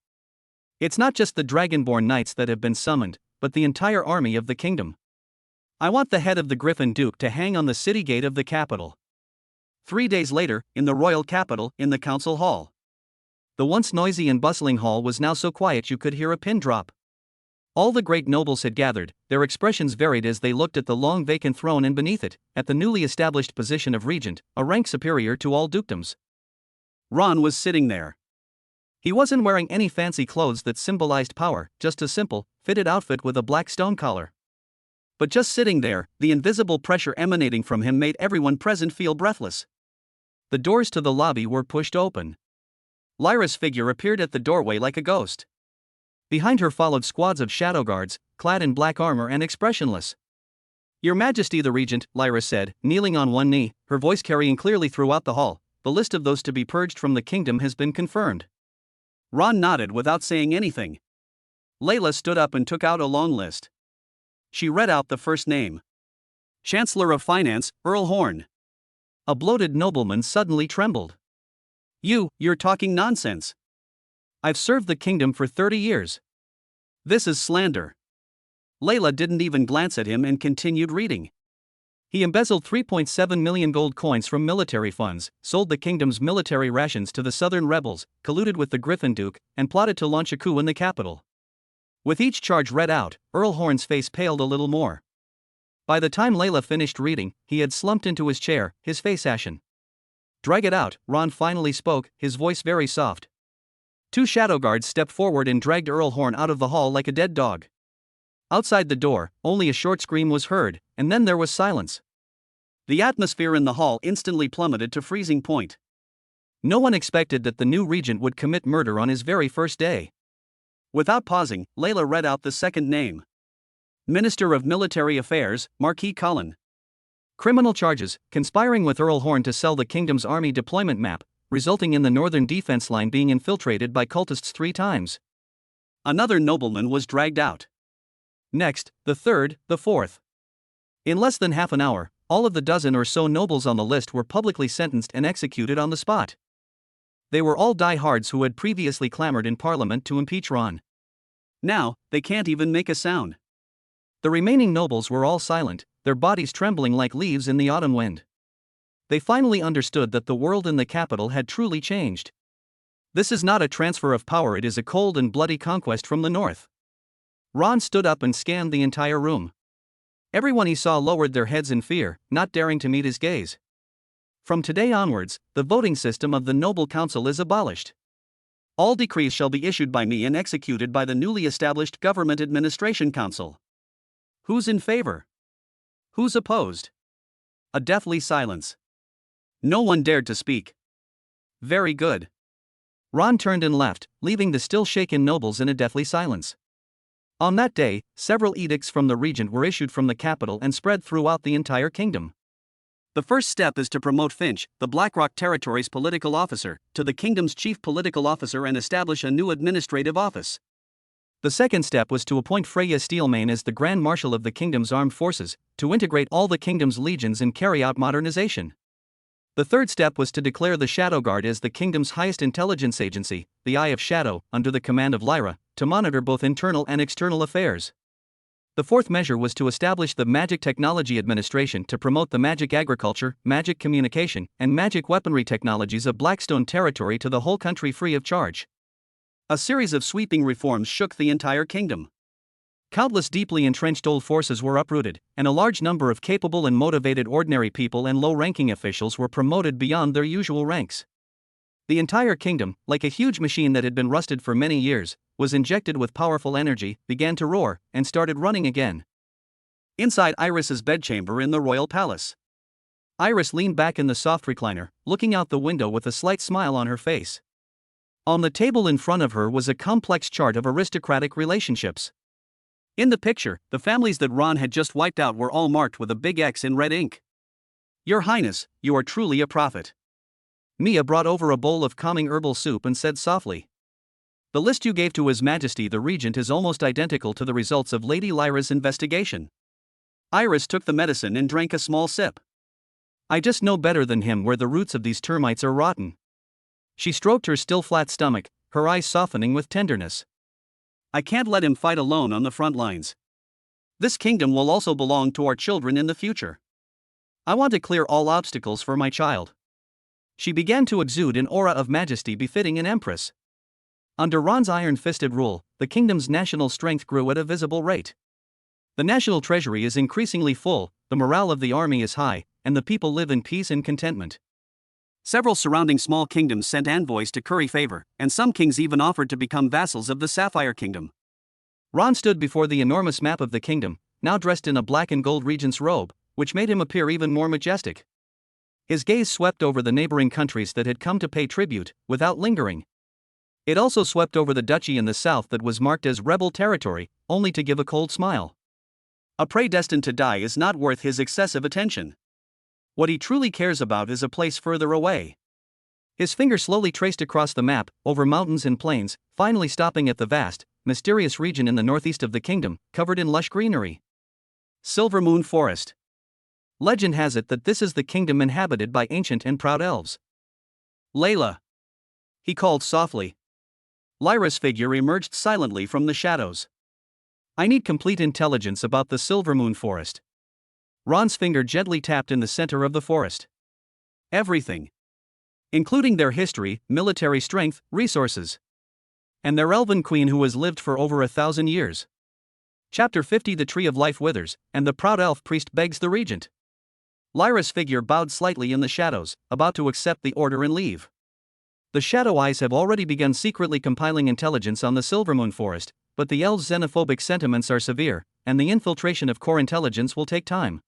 [SPEAKER 1] It's not just the Dragonborn Knights that have been summoned, but the entire army of the kingdom. I want the head of the Griffin Duke to hang on the city gate of the capital. 3 days later, in the royal capital, in the council hall. The once noisy and bustling hall was now so quiet you could hear a pin drop. All the great nobles had gathered, their expressions varied as they looked at the long vacant throne and beneath it, at the newly established position of regent, a rank superior to all dukedoms. Ron was sitting there. He wasn't wearing any fancy clothes that symbolized power, just a simple, fitted outfit with a black stone collar. But just sitting there, the invisible pressure emanating from him made everyone present feel breathless. The doors to the lobby were pushed open. Lyra's figure appeared at the doorway like a ghost. Behind her followed squads of shadow guards, clad in black armor and expressionless. Your Majesty the Regent, Lyra said, kneeling on one knee, her voice carrying clearly throughout the hall, the list of those to be purged from the kingdom has been confirmed. Ron nodded without saying anything. Layla stood up and took out a long list. She read out the first name. Chancellor of Finance, Earl Horn. A bloated nobleman suddenly trembled. You're talking nonsense. I've served the kingdom for 30 years. This is slander. Layla didn't even glance at him and continued reading. He embezzled 3.7 million gold coins from military funds, sold the kingdom's military rations to the southern rebels, colluded with the Griffin Duke, and plotted to launch a coup in the capital. With each charge read out, Earl Horn's face paled a little more. By the time Layla finished reading, he had slumped into his chair, his face ashen. "Drag it out," Ron finally spoke, his voice very soft. Two shadow guards stepped forward and dragged Earl Horn out of the hall like a dead dog. Outside the door, only a short scream was heard, and then there was silence. The atmosphere in the hall instantly plummeted to freezing point. No one expected that the new regent would commit murder on his very first day. Without pausing, Layla read out the second name. Minister of Military Affairs, Marquis Cullen. Criminal charges: conspiring with Earl Horn to sell the kingdom's army deployment map, resulting in the northern defense line being infiltrated by cultists 3 times. Another nobleman was dragged out. Next, the third, the fourth. In less than half an hour, all of the dozen or so nobles on the list were publicly sentenced and executed on the spot. They were all diehards who had previously clamored in Parliament to impeach Ron. Now, they can't even make a sound. The remaining nobles were all silent, their bodies trembling like leaves in the autumn wind. They finally understood that the world in the capital had truly changed. This is not a transfer of power, it is a cold and bloody conquest from the north. Ron stood up and scanned the entire room. Everyone he saw lowered their heads in fear, not daring to meet his gaze. From today onwards, the voting system of the Noble Council is abolished. All decrees shall be issued by me and executed by the newly established Government Administration Council. Who's in favor? Who's opposed? A deathly silence. No one dared to speak. Very good. Ron turned and left, leaving the still shaken nobles in a deathly silence. On that day, several edicts from the regent were issued from the capital and spread throughout the entire kingdom. The first step is to promote Finch, the Blackrock Territory's political officer, to the kingdom's chief political officer and establish a new administrative office. The second step was to appoint Freya Steelmane as the Grand Marshal of the kingdom's armed forces, to integrate all the kingdom's legions and carry out modernization. The third step was to declare the Shadow Guard as the kingdom's highest intelligence agency, the Eye of Shadow, under the command of Lyra, to monitor both internal and external affairs. The fourth measure was to establish the Magic Technology Administration to promote the magic agriculture, magic communication, and magic weaponry technologies of Blackstone territory to the whole country free of charge. A series of sweeping reforms shook the entire kingdom. Countless deeply entrenched old forces were uprooted, and a large number of capable and motivated ordinary people and low-ranking officials were promoted beyond their usual ranks. The entire kingdom, like a huge machine that had been rusted for many years, was injected with powerful energy, began to roar, and started running again. Inside Iris's bedchamber in the royal palace. Iris leaned back in the soft recliner, looking out the window with a slight smile on her face. On the table in front of her was a complex chart of aristocratic relationships. In the picture, the families that Ron had just wiped out were all marked with a big X in red ink. "Your Highness, you are truly a prophet." Mia brought over a bowl of calming herbal soup and said softly, "The list you gave to His Majesty the Regent is almost identical to the results of Lady Lyra's investigation." Iris took the medicine and drank a small sip. "I just know better than him where the roots of these termites are rotten." She stroked her still flat stomach, her eyes softening with tenderness. "I can't let him fight alone on the front lines. This kingdom will also belong to our children in the future. I want to clear all obstacles for my child." She began to exude an aura of majesty befitting an empress. Under Ron's iron-fisted rule, the kingdom's national strength grew at a visible rate. The national treasury is increasingly full, the morale of the army is high, and the people live in peace and contentment. Several surrounding small kingdoms sent envoys to curry favor, and some kings even offered to become vassals of the Sapphire Kingdom. Ron stood before the enormous map of the kingdom, now dressed in a black and gold regent's robe, which made him appear even more majestic. His gaze swept over the neighboring countries that had come to pay tribute, without lingering. It also swept over the duchy in the south that was marked as rebel territory, only to give a cold smile. A prey destined to die is not worth his excessive attention. What he truly cares about is a place further away. His finger slowly traced across the map, over mountains and plains, finally stopping at the vast, mysterious region in the northeast of the kingdom, covered in lush greenery. Silvermoon Forest. Legend has it that this is the kingdom inhabited by ancient and proud elves. "Layla," he called softly. Lyra's figure emerged silently from the shadows. "I need complete intelligence about the Silvermoon Forest." Ron's finger gently tapped in the center of the forest. Everything. Including their history, military strength, resources. And their elven queen who has lived for over 1,000 years. Chapter 50. The Tree of Life withers, and the proud elf priest begs the regent. Lyra's figure bowed slightly in the shadows, about to accept the order and leave. The Shadow Eyes have already begun secretly compiling intelligence on the Silvermoon Forest, but the elves' xenophobic sentiments are severe, and the infiltration of core intelligence will take time.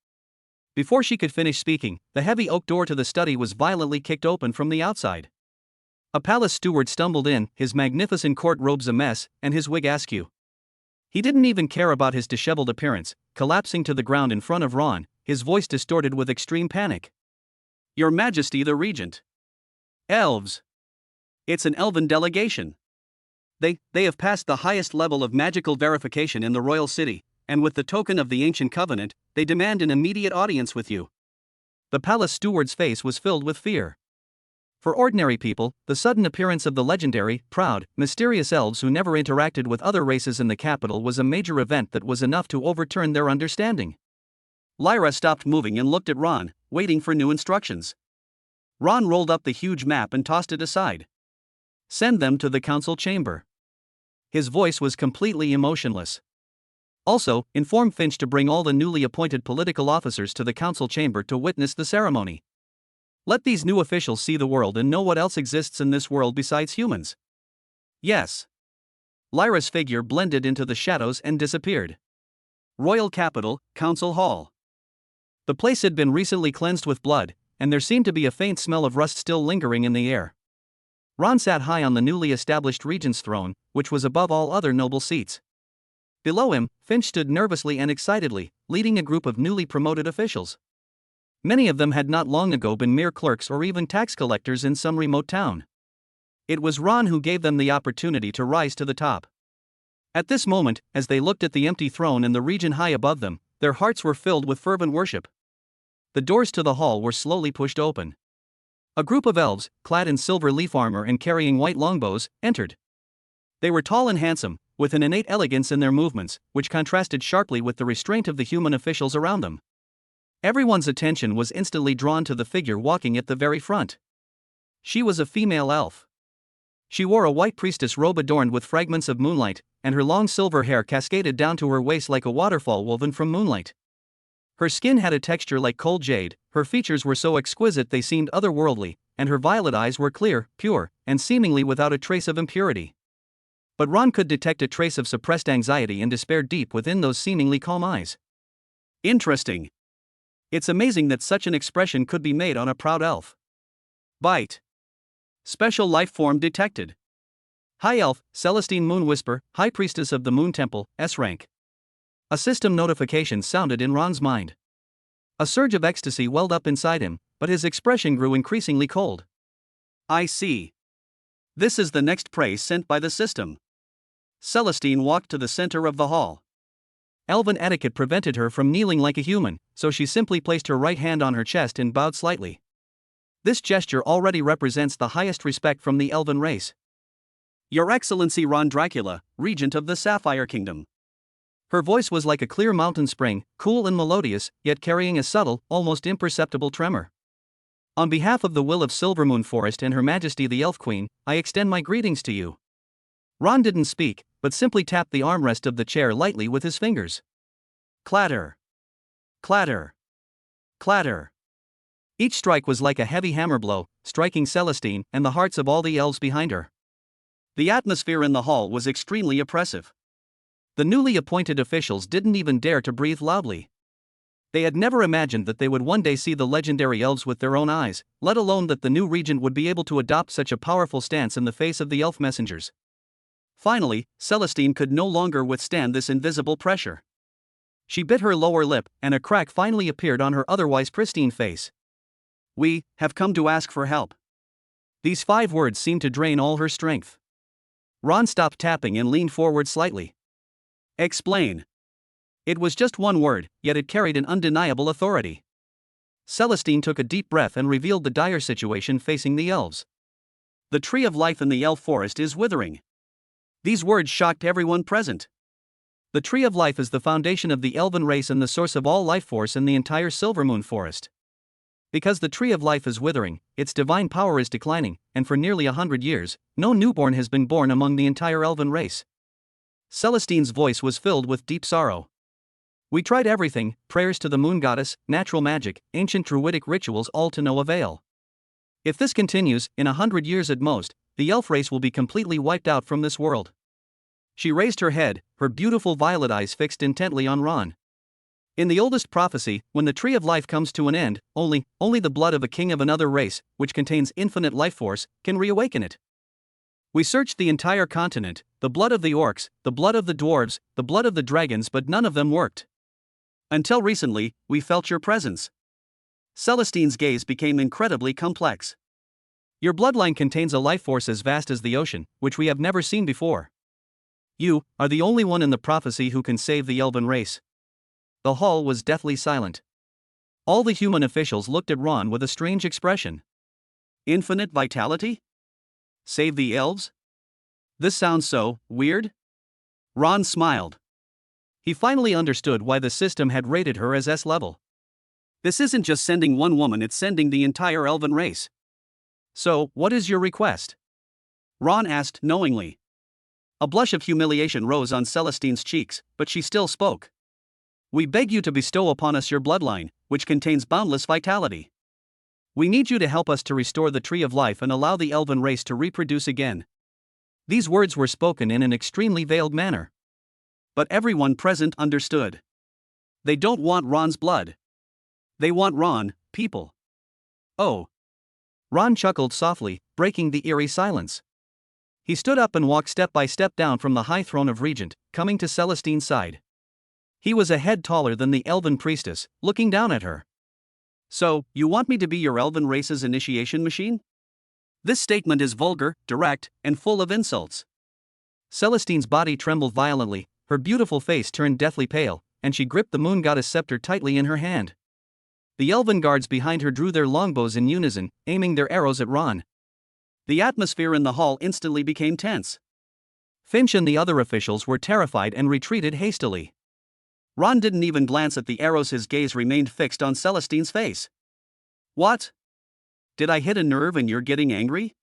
[SPEAKER 1] Before she could finish speaking, the heavy oak door to the study was violently kicked open from the outside. A palace steward stumbled in, his magnificent court robes a mess, and his wig askew. He didn't even care about his disheveled appearance, collapsing to the ground in front of Ron, his voice distorted with extreme panic. Your Majesty the Regent. Elves. It's an elven delegation. They have passed the highest level of magical verification in the royal city, and with the token of the ancient covenant, they demand an immediate audience with you. The palace steward's face was filled with fear. For ordinary people, the sudden appearance of the legendary, proud, mysterious elves who never interacted with other races in the capital was a major event that was enough to overturn their understanding. Lyra stopped moving and looked at Ron, waiting for new instructions. Ron rolled up the huge map and tossed it aside. Send them to the council chamber. His voice was completely emotionless. Also, inform Finch to bring all the newly appointed political officers to the council chamber to witness the ceremony. Let these new officials see the world and know what else exists in this world besides humans. Yes. Lyra's figure blended into the shadows and disappeared. Royal Capital, Council Hall. The place had been recently cleansed with blood, and there seemed to be a faint smell of rust still lingering in the air. Ron sat high on the newly established regent's throne, which was above all other noble seats. Below him, Finch stood nervously and excitedly, leading a group of newly promoted officials. Many of them had not long ago been mere clerks or even tax collectors in some remote town. It was Ron who gave them the opportunity to rise to the top. At this moment, as they looked at the empty throne and the region high above them, their hearts were filled with fervent worship. The doors to the hall were slowly pushed open. A group of elves, clad in silver leaf armor and carrying white longbows, entered. They were tall and handsome, with an innate elegance in their movements, which contrasted sharply with the restraint of the human officials around them. Everyone's attention was instantly drawn to the figure walking at the very front. She was a female elf. She wore a white priestess robe adorned with fragments of moonlight, and her long silver hair cascaded down to her waist like a waterfall woven from moonlight. Her skin had a texture like cold jade, her features were so exquisite they seemed otherworldly, and her violet eyes were clear, pure, and seemingly without a trace of impurity. But Ron could detect a trace of suppressed anxiety and despair deep within those seemingly calm eyes. Interesting. It's amazing that such an expression could be made on a proud elf. Bite. Special life form detected. High Elf, Celestine Moon Whisper, High Priestess of the Moon Temple, S rank. A system notification sounded in Ron's mind. A surge of ecstasy welled up inside him, but his expression grew increasingly cold. I see. This is the next praise sent by the system. Celestine walked to the center of the hall. Elven etiquette prevented her from kneeling like a human, so she simply placed her right hand on her chest and bowed slightly. This gesture already represents the highest respect from the elven race. Your Excellency Ron Dracula, Regent of the Sapphire Kingdom. Her voice was like a clear mountain spring, cool and melodious, yet carrying a subtle, almost imperceptible tremor. On behalf of the will of Silvermoon Forest and Her Majesty the Elf Queen, I extend my greetings to you. Ron didn't speak, but simply tapped the armrest of the chair lightly with his fingers. Clatter. Clatter. Clatter. Each strike was like a heavy hammer blow, striking Celestine and the hearts of all the elves behind her. The atmosphere in the hall was extremely oppressive. The newly appointed officials didn't even dare to breathe loudly. They had never imagined that they would one day see the legendary elves with their own eyes, let alone that the new regent would be able to adopt such a powerful stance in the face of the elf messengers. Finally, Celestine could no longer withstand this invisible pressure. She bit her lower lip, and a crack finally appeared on her otherwise pristine face. We have come to ask for help. These 5 words seemed to drain all her strength. Ron stopped tapping and leaned forward slightly. Explain. It was just one word, yet it carried an undeniable authority. Celestine took a deep breath and revealed the dire situation facing the elves. The tree of life in the elf forest is withering. These words shocked everyone present. The Tree of Life is the foundation of the elven race and the source of all life force in the entire Silvermoon forest. Because the Tree of Life is withering, its divine power is declining, and for nearly 100 years, no newborn has been born among the entire elven race. Celestine's voice was filled with deep sorrow. We tried everything, prayers to the moon goddess, natural magic, ancient druidic rituals, all to no avail. If this continues, in 100 years at most, the elf race will be completely wiped out from this world. She raised her head, her beautiful violet eyes fixed intently on Ron. In the oldest prophecy, when the Tree of Life comes to an end, only the blood of a king of another race, which contains infinite life force, can reawaken it. We searched the entire continent, the blood of the orcs, the blood of the dwarves, the blood of the dragons, but none of them worked. Until recently, we felt your presence. Celestine's gaze became incredibly complex. Your bloodline contains a life force as vast as the ocean, which we have never seen before. You are the only one in the prophecy who can save the elven race. The hall was deathly silent. All the human officials looked at Ron with a strange expression. Infinite vitality? Save the elves? This sounds so weird? Ron smiled. He finally understood why the system had rated her as S-level. This isn't just sending one woman, it's sending the entire elven race. So, what is your request? Ron asked knowingly. A blush of humiliation rose on Celestine's cheeks, but she still spoke. We beg you to bestow upon us your bloodline, which contains boundless vitality. We need you to help us to restore the Tree of Life and allow the elven race to reproduce again. These words were spoken in an extremely veiled manner. But everyone present understood. They don't want Ron's blood. They want Ron, people. Oh. Ron chuckled softly, breaking the eerie silence. He stood up and walked step by step down from the high throne of Regent, coming to Celestine's side. He was a head taller than the elven priestess, looking down at her. So, you want me to be your elven race's initiation machine? This statement is vulgar, direct, and full of insults. Celestine's body trembled violently, her beautiful face turned deathly pale, and she gripped the moon goddess scepter tightly in her hand. The elven guards behind her drew their longbows in unison, aiming their arrows at Ron. The atmosphere in the hall instantly became tense. Finch and the other officials were terrified and retreated hastily. Ron didn't even glance at the arrows, his gaze remained fixed on Celestine's face. What? Did I hit a nerve and you're getting angry?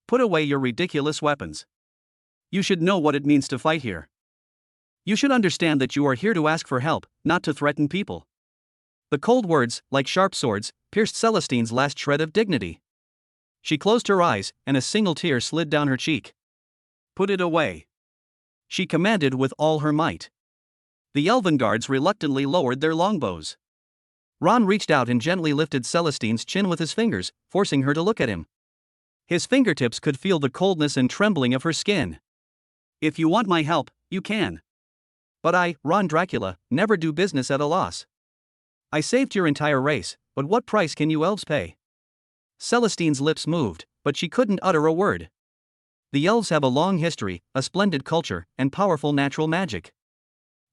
[SPEAKER 1] Put away your ridiculous weapons. You should know what it means to fight here. You should understand that you are here to ask for help, not to threaten people. The cold words, like sharp swords, pierced Celestine's last shred of dignity. She closed her eyes, and a single tear slid down her cheek. Put it away. She commanded with all her might. The elven guards reluctantly lowered their longbows. Ron reached out and gently lifted Celestine's chin with his fingers, forcing her to look at him. His fingertips could feel the coldness and trembling of her skin. If you want my help, you can. But I, Ron Dracula, never do business at a loss. I saved your entire race, but what price can you elves pay? Celestine's lips moved, but she couldn't utter a word. The elves have a long history, a splendid culture, and powerful natural magic.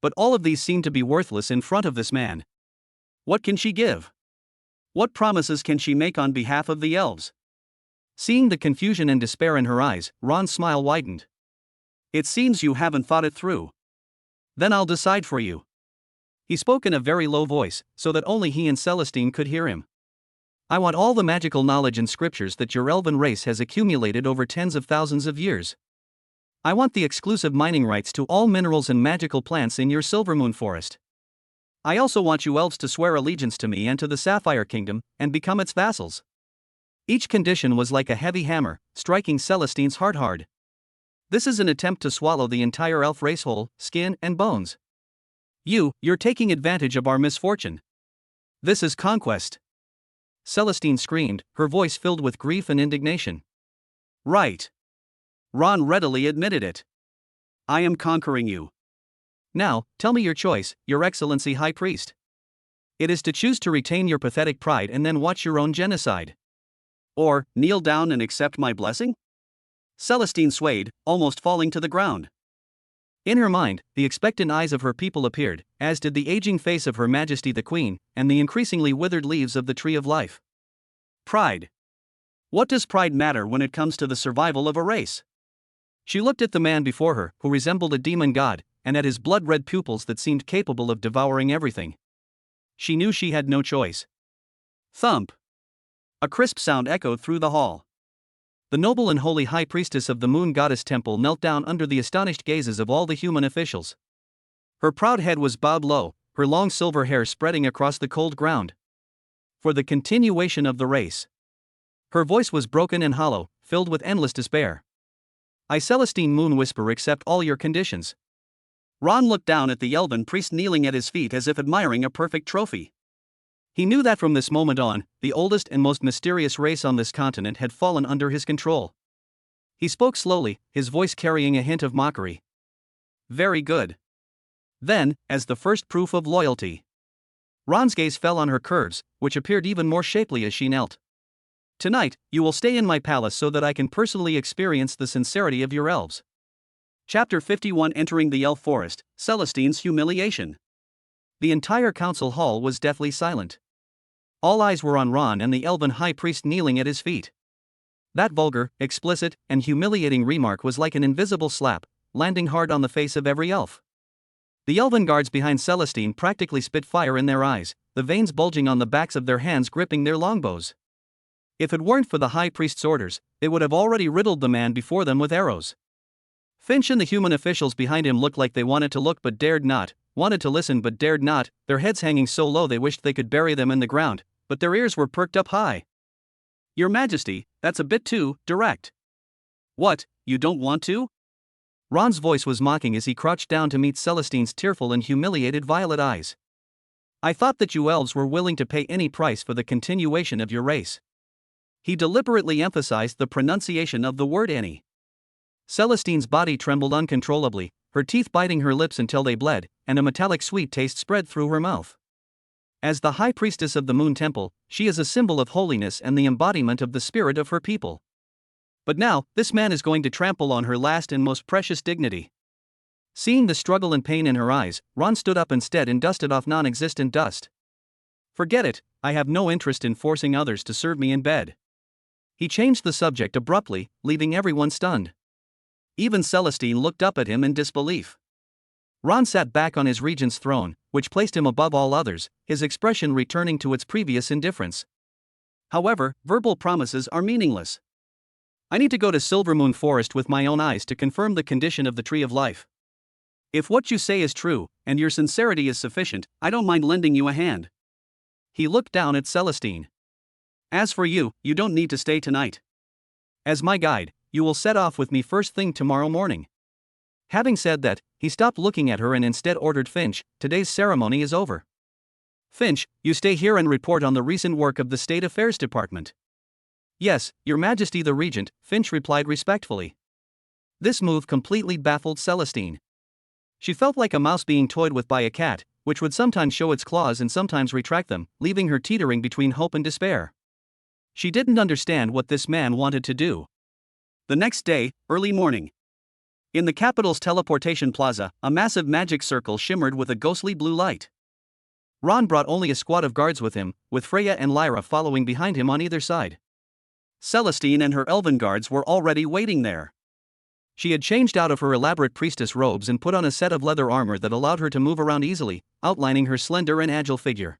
[SPEAKER 1] But all of these seem to be worthless in front of this man. What can she give? What promises can she make on behalf of the elves? Seeing the confusion and despair in her eyes, Ron's smile widened. It seems you haven't thought it through. Then I'll decide for you. He spoke in a very low voice, so that only he and Celestine could hear him. I want all the magical knowledge and scriptures that your elven race has accumulated over tens of thousands of years. I want the exclusive mining rights to all minerals and magical plants in your Silvermoon forest. I also want you elves to swear allegiance to me and to the Sapphire Kingdom, and become its vassals. Each condition was like a heavy hammer, striking Celestine's heart hard. This is an attempt to swallow the entire elf race whole, skin and bones. You're taking advantage of our misfortune. This is conquest. Celestine screamed, her voice filled with grief and indignation. Right. Ron readily admitted it. I am conquering you. Now, tell me your choice, Your Excellency High Priest. It is to choose to retain your pathetic pride and then watch your own genocide. Or, kneel down and accept my blessing? Celestine swayed, almost falling to the ground. In her mind, the expectant eyes of her people appeared, as did the aging face of Her Majesty the Queen, and the increasingly withered leaves of the Tree of Life. Pride. What does pride matter when it comes to the survival of a race? She looked at the man before her, who resembled a demon god, and at his blood-red pupils that seemed capable of devouring everything. She knew she had no choice. Thump! A crisp sound echoed through the hall. The noble and holy high priestess of the moon goddess temple knelt down under the astonished gazes of all the human officials. Her proud head was bowed low, her long silver hair spreading across the cold ground. For the continuation of the race. Her voice was broken and hollow, filled with endless despair. I Celestine Moon Whisper accept all your conditions. Ron looked down at the elven priest kneeling at his feet as if admiring a perfect trophy. He knew that from this moment on, the oldest and most mysterious race on this continent had fallen under his control. He spoke slowly, his voice carrying a hint of mockery. Very good. Then, as the first proof of loyalty, Ron's gaze fell on her curves, which appeared even more shapely as she knelt. Tonight, you will stay in my palace so that I can personally experience the sincerity of your elves. Chapter 51 Entering the Elf Forest, Celestine's Humiliation. The entire council hall was deathly silent. All eyes were on Ron and the elven high priest kneeling at his feet. That vulgar, explicit, and humiliating remark was like an invisible slap, landing hard on the face of every elf. The elven guards behind Celestine practically spit fire in their eyes, the veins bulging on the backs of their hands gripping their longbows. If it weren't for the high priest's orders, they would have already riddled the man before them with arrows. Finch and the human officials behind him looked like they wanted to look but dared not, wanted to listen but dared not, their heads hanging so low they wished they could bury them in the ground, but their ears were perked up high. Your Majesty, that's a bit too direct. What, you don't want to? Ron's voice was mocking as he crouched down to meet Celestine's tearful and humiliated violet eyes. I thought that you elves were willing to pay any price for the continuation of your race. He deliberately emphasized the pronunciation of the word any. Celestine's body trembled uncontrollably, her teeth biting her lips until they bled, and a metallic sweet taste spread through her mouth. As the high priestess of the moon temple, she is a symbol of holiness and the embodiment of the spirit of her people. But now, this man is going to trample on her last and most precious dignity. Seeing the struggle and pain in her eyes, Ron stood up instead and dusted off non-existent dust. Forget it, I have no interest in forcing others to serve me in bed. He changed the subject abruptly, leaving everyone stunned. Even Celestine looked up at him in disbelief. Ron sat back on his regent's throne, which placed him above all others, his expression returning to its previous indifference. However, verbal promises are meaningless. I need to go to Silvermoon Forest with my own eyes to confirm the condition of the Tree of Life. If what you say is true, and your sincerity is sufficient, I don't mind lending you a hand. He looked down at Celestine. As for you, you don't need to stay tonight. As my guide, you will set off with me first thing tomorrow morning. Having said that, he stopped looking at her and instead ordered Finch, today's ceremony is over. Finch, you stay here and report on the recent work of the State Affairs Department. Yes, Your Majesty the Regent, Finch replied respectfully. This move completely baffled Celestine. She felt like a mouse being toyed with by a cat, which would sometimes show its claws and sometimes retract them, leaving her teetering between hope and despair. She didn't understand what this man wanted to do. The next day, early morning. In the capital's teleportation plaza, a massive magic circle shimmered with a ghostly blue light. Ron brought only a squad of guards with him, with Freya and Lyra following behind him on either side. Celestine and her elven guards were already waiting there. She had changed out of her elaborate priestess robes and put on a set of leather armor that allowed her to move around easily, outlining her slender and agile figure.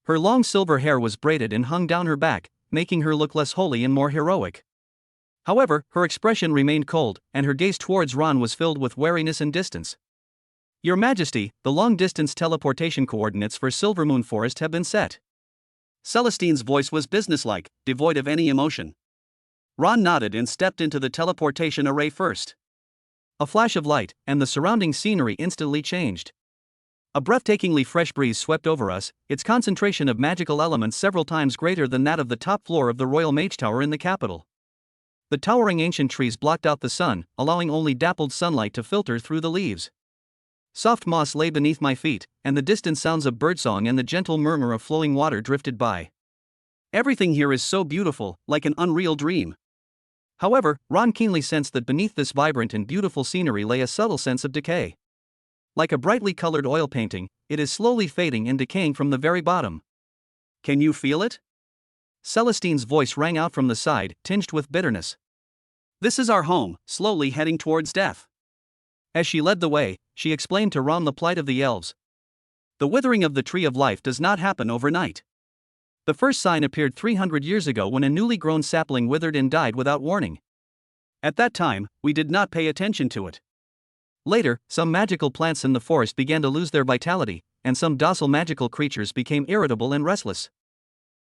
[SPEAKER 1] Her long silver hair was braided and hung down her back, making her look less holy and more heroic. However, her expression remained cold, and her gaze towards Ron was filled with wariness and distance. Your Majesty, the long-distance teleportation coordinates for Silvermoon Forest have been set. Celestine's voice was businesslike, devoid of any emotion. Ron nodded and stepped into the teleportation array first. A flash of light, and the surrounding scenery instantly changed. A breathtakingly fresh breeze swept over us, its concentration of magical elements several times greater than that of the top floor of the Royal Mage Tower in the capital. The towering ancient trees blocked out the sun, allowing only dappled sunlight to filter through the leaves. Soft moss lay beneath my feet, and the distant sounds of birdsong and the gentle murmur of flowing water drifted by. Everything here is so beautiful, like an unreal dream. However, Ron keenly sensed that beneath this vibrant and beautiful scenery lay a subtle sense of decay. Like a brightly colored oil painting, it is slowly fading and decaying from the very bottom. Can you feel it? Celestine's voice rang out from the side, tinged with bitterness. This is our home, slowly heading towards death. As she led the way, she explained to Ron the plight of the elves. The withering of the tree of life does not happen overnight. The first sign appeared 300 years ago when a newly grown sapling withered and died without warning. At that time, we did not pay attention to it. Later, some magical plants in the forest began to lose their vitality, and some docile magical creatures became irritable and restless.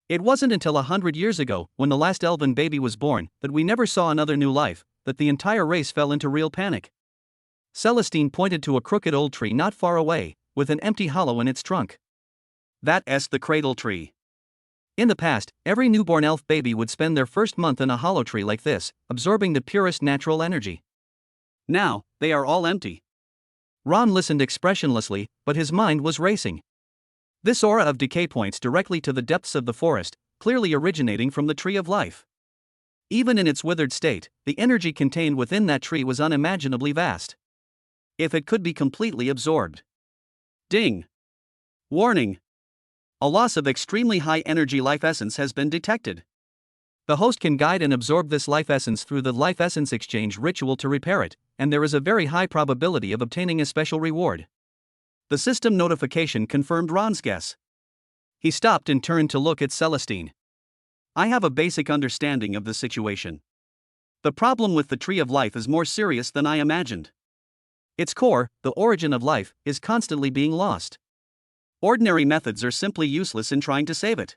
[SPEAKER 1] It wasn't until 100 years ago, when the last elven baby was born, that we never saw another new life, that the entire race fell into real panic. Celestine pointed to a crooked old tree not far away, with an empty hollow in its trunk. That's the cradle tree. In the past, every newborn elf baby would spend their first month in a hollow tree like this, absorbing the purest natural energy. Now, they are all empty. Ron listened expressionlessly, but his mind was racing. This aura of decay points directly to the depths of the forest, clearly originating from the tree of life. Even in its withered state, the energy contained within that tree was unimaginably vast. If it could be completely absorbed. Ding! Warning! A loss of extremely high energy life essence has been detected. The host can guide and absorb this life essence through the life essence exchange ritual to repair it, and there is a very high probability of obtaining a special reward. The system notification confirmed Ron's guess. He stopped and turned to look at Celestine. I have a basic understanding of the situation. The problem with the Tree of Life is more serious than I imagined. Its core, the origin of life, is constantly being lost. Ordinary methods are simply useless in trying to save it.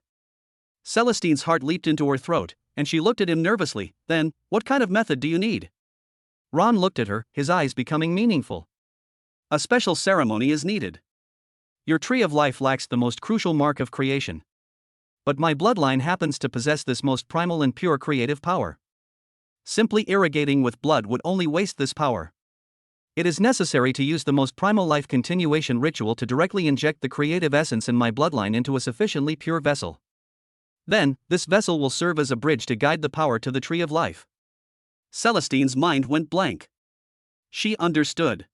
[SPEAKER 1] Celestine's heart leaped into her throat, and she looked at him nervously. Then, what kind of method do you need? Ron looked at her, his eyes becoming meaningful. A special ceremony is needed. Your tree of life lacks the most crucial mark of creation. But my bloodline happens to possess this most primal and pure creative power. Simply irrigating with blood would only waste this power. It is necessary to use the most primal life continuation ritual to directly inject the creative essence in my bloodline into a sufficiently pure vessel. Then, this vessel will serve as a bridge to guide the power to the tree of life. Celestine's mind went blank. She understood.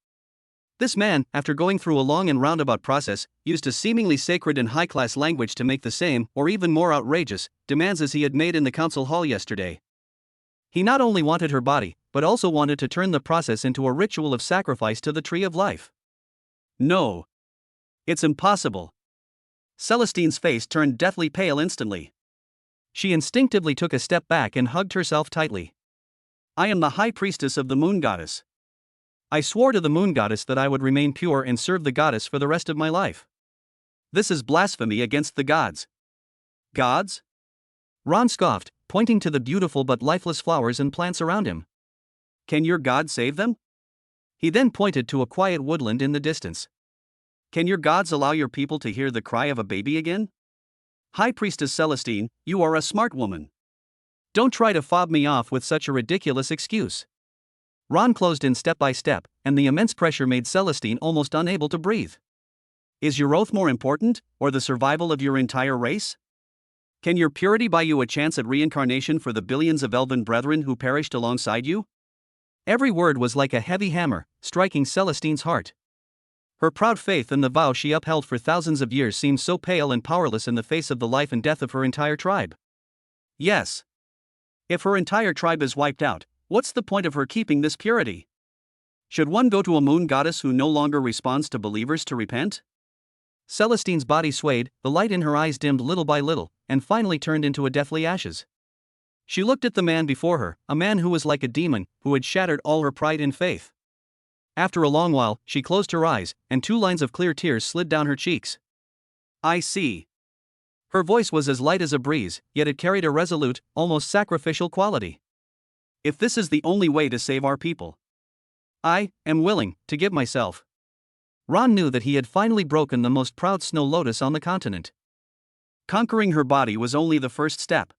[SPEAKER 1] This man, after going through a long and roundabout process, used a seemingly sacred and high-class language to make the same, or even more outrageous, demands as he had made in the council hall yesterday. He not only wanted her body, but also wanted to turn the process into a ritual of sacrifice to the tree of life. No. It's impossible. Celestine's face turned deathly pale instantly. She instinctively took a step back and hugged herself tightly. I am the high priestess of the moon goddess. I swore to the moon goddess that I would remain pure and serve the goddess for the rest of my life. This is blasphemy against the gods. Gods? Ron scoffed, pointing to the beautiful but lifeless flowers and plants around him. Can your god save them? He then pointed to a quiet woodland in the distance. Can your gods allow your people to hear the cry of a baby again? High Priestess Celestine, you are a smart woman. Don't try to fob me off with such a ridiculous excuse. Ron closed in step by step, and the immense pressure made Celestine almost unable to breathe. Is your oath more important, or the survival of your entire race? Can your purity buy you a chance at reincarnation for the billions of elven brethren who perished alongside you? Every word was like a heavy hammer, striking Celestine's heart. Her proud faith and the vow she upheld for thousands of years seemed so pale and powerless in the face of the life and death of her entire tribe. Yes. If her entire tribe is wiped out, what's the point of her keeping this purity? Should one go to a moon goddess who no longer responds to believers to repent? Celestine's body swayed, the light in her eyes dimmed little by little, and finally turned into a deathly ashes. She looked at the man before her, a man who was like a demon, who had shattered all her pride and faith. After a long while, she closed her eyes, and 2 lines of clear tears slid down her cheeks. I see. Her voice was as light as a breeze, yet it carried a resolute, almost sacrificial quality. If this is the only way to save our people, I am willing to give myself. Ron knew that he had finally broken the most proud snow lotus on the continent. Conquering her body was only the first step.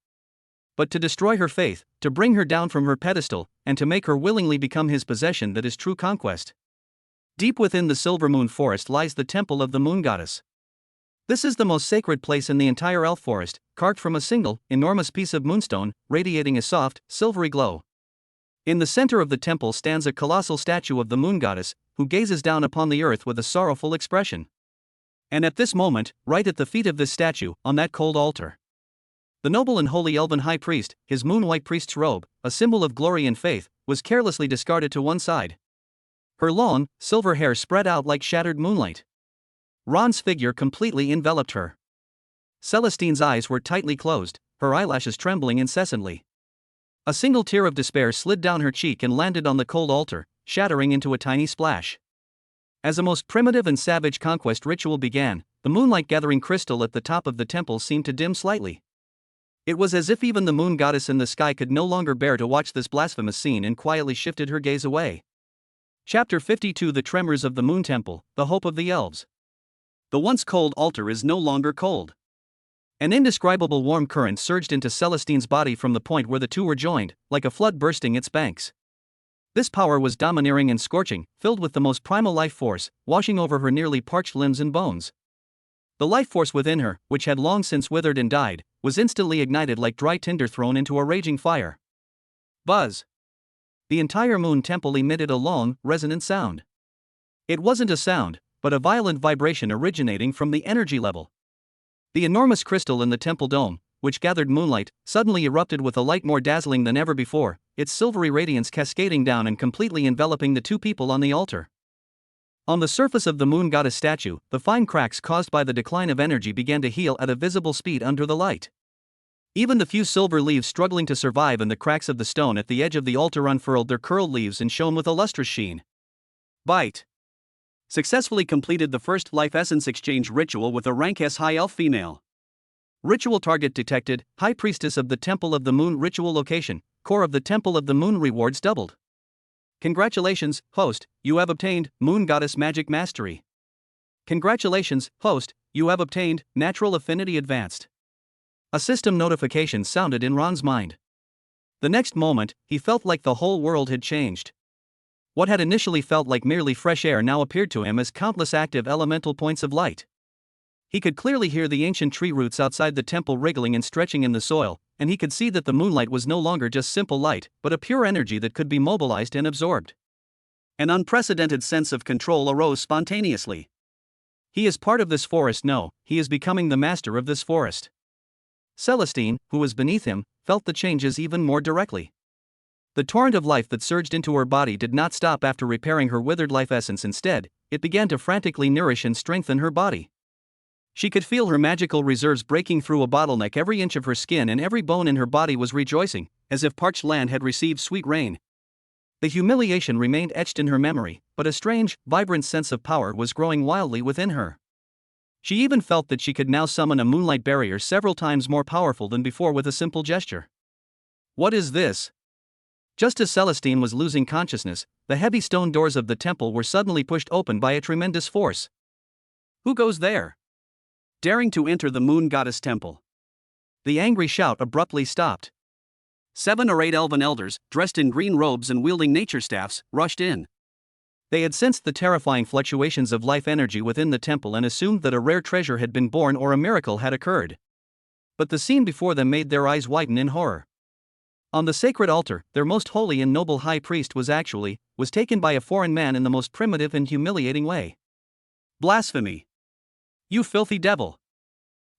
[SPEAKER 1] But to destroy her faith, to bring her down from her pedestal, and to make her willingly become his possession, that is true conquest. Deep within the Silver Moon Forest lies the temple of the moon goddess. This is the most sacred place in the entire elf forest, carved from a single, enormous piece of moonstone, radiating a soft, silvery glow. In the center of the temple stands a colossal statue of the moon goddess, who gazes down upon the earth with a sorrowful expression. And at this moment, right at the feet of this statue, on that cold altar, the noble and holy elven high priest, his moon-white priest's robe, a symbol of glory and faith, was carelessly discarded to one side. Her long, silver hair spread out like shattered moonlight. Ron's figure completely enveloped her. Celestine's eyes were tightly closed, her eyelashes trembling incessantly. A single tear of despair slid down her cheek and landed on the cold altar, shattering into a tiny splash. As a most primitive and savage conquest ritual began, the moonlight-gathering crystal at the top of the temple seemed to dim slightly. It was as if even the moon goddess in the sky could no longer bear to watch this blasphemous scene and quietly shifted her gaze away. Chapter 52 The Tremors of the Moon Temple, the Hope of the Elves. The once cold altar is no longer cold. An indescribable warm current surged into Celestine's body from the point where the two were joined, like a flood bursting its banks. This power was domineering and scorching, filled with the most primal life force, washing over her nearly parched limbs and bones. The life force within her, which had long since withered and died, was instantly ignited like dry tinder thrown into a raging fire. Buzz! The entire moon temple emitted a long, resonant sound. It wasn't a sound, but a violent vibration originating from the energy level. The enormous crystal in the temple dome, which gathered moonlight, suddenly erupted with a light more dazzling than ever before, its silvery radiance cascading down and completely enveloping the two people on the altar. On the surface of the moon goddess statue, the fine cracks caused by the decline of energy began to heal at a visible speed under the light. Even the few silver leaves struggling to survive in the cracks of the stone at the edge of the altar unfurled their curled leaves and shone with a lustrous sheen. Bite. Successfully completed the first life essence exchange ritual with a rank S high elf female. Ritual target detected, High Priestess of the Temple of the Moon. Ritual location, core of the Temple of the Moon. Rewards doubled. Congratulations, host, you have obtained Moon Goddess Magic Mastery. Congratulations, host, you have obtained Natural Affinity Advanced. A system notification sounded in Ron's mind. The next moment, he felt like the whole world had changed. What had initially felt like merely fresh air now appeared to him as countless active elemental points of light. He could clearly hear the ancient tree roots outside the temple wriggling and stretching in the soil, and he could see that the moonlight was no longer just simple light, but a pure energy that could be mobilized and absorbed. An unprecedented sense of control arose spontaneously. He is part of this forest. No, he is becoming the master of this forest. Celestine, who was beneath him, felt the changes even more directly. The torrent of life that surged into her body did not stop after repairing her withered life essence. Instead, it began to frantically nourish and strengthen her body. She could feel her magical reserves breaking through a bottleneck. Every inch of her skin and every bone in her body was rejoicing, as if parched land had received sweet rain. The humiliation remained etched in her memory, but a strange, vibrant sense of power was growing wildly within her. She even felt that she could now summon a moonlight barrier several times more powerful than before with a simple gesture. What is this? Just as Celestine was losing consciousness, the heavy stone doors of the temple were suddenly pushed open by a tremendous force. Who goes there? Daring to enter the moon goddess temple. The angry shout abruptly stopped. 7 or 8 elven elders, dressed in green robes and wielding nature staffs, rushed in. They had sensed the terrifying fluctuations of life energy within the temple and assumed that a rare treasure had been born or a miracle had occurred. But the scene before them made their eyes widen in horror. On the sacred altar, their most holy and noble high priest was taken by a foreign man in the most primitive and humiliating way. Blasphemy! You filthy devil!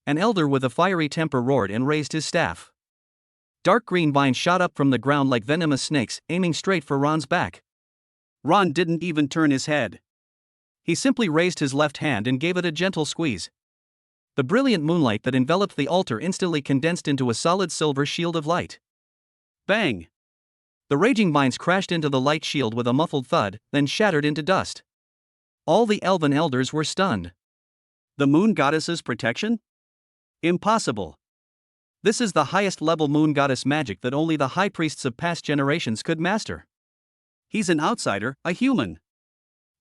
[SPEAKER 1] An elder with a fiery temper roared and raised his staff. Dark green vines shot up from the ground like venomous snakes, aiming straight for Ron's back. Ron didn't even turn his head. He simply raised his left hand and gave it a gentle squeeze. The brilliant moonlight that enveloped the altar instantly condensed into a solid silver shield of light. Bang! The raging vines crashed into the light shield with a muffled thud, then shattered into dust. All the elven elders were stunned. The moon goddess's protection? Impossible. This is the highest level moon goddess magic that only the high priests of past generations could master. He's an outsider, a human.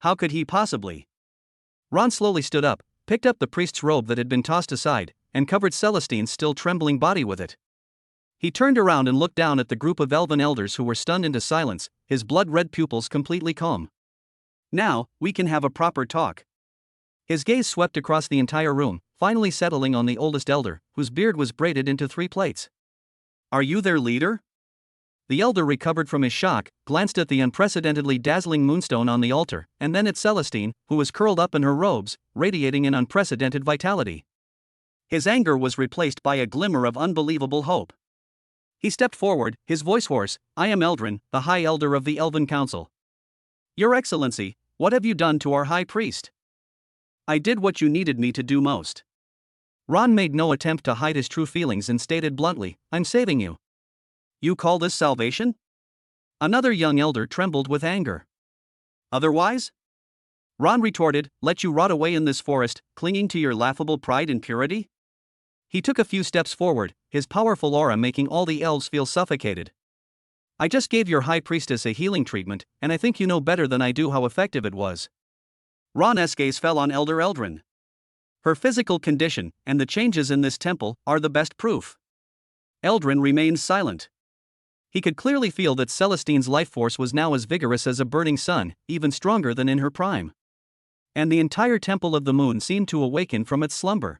[SPEAKER 1] How could he possibly? Ron slowly stood up, picked up the priest's robe that had been tossed aside, and covered Celestine's still trembling body with it. He turned around and looked down at the group of elven elders who were stunned into silence, his blood-red pupils completely calm. Now, we can have a proper talk. His gaze swept across the entire room, finally settling on the oldest elder, whose beard was braided into 3 plaits. Are you their leader? The elder recovered from his shock, glanced at the unprecedentedly dazzling moonstone on the altar, and then at Celestine, who was curled up in her robes, radiating an unprecedented vitality. His anger was replaced by a glimmer of unbelievable hope. He stepped forward, his voice hoarse. I am Eldrin, the High Elder of the Elven Council. Your Excellency, what have you done to our High Priest? I did what you needed me to do most. Ron made no attempt to hide his true feelings and stated bluntly, I'm saving you. You call this salvation? Another young elder trembled with anger. Otherwise? Ron retorted, let you rot away in this forest, clinging to your laughable pride and purity? He took a few steps forward, his powerful aura making all the elves feel suffocated. I just gave your high priestess a healing treatment, and I think you know better than I do how effective it was. Ron's gaze fell on Elder Eldrin. Her physical condition, and the changes in this temple, are the best proof. Eldrin remained silent. He could clearly feel that Celestine's life force was now as vigorous as a burning sun, even stronger than in her prime. And the entire Temple of the Moon seemed to awaken from its slumber.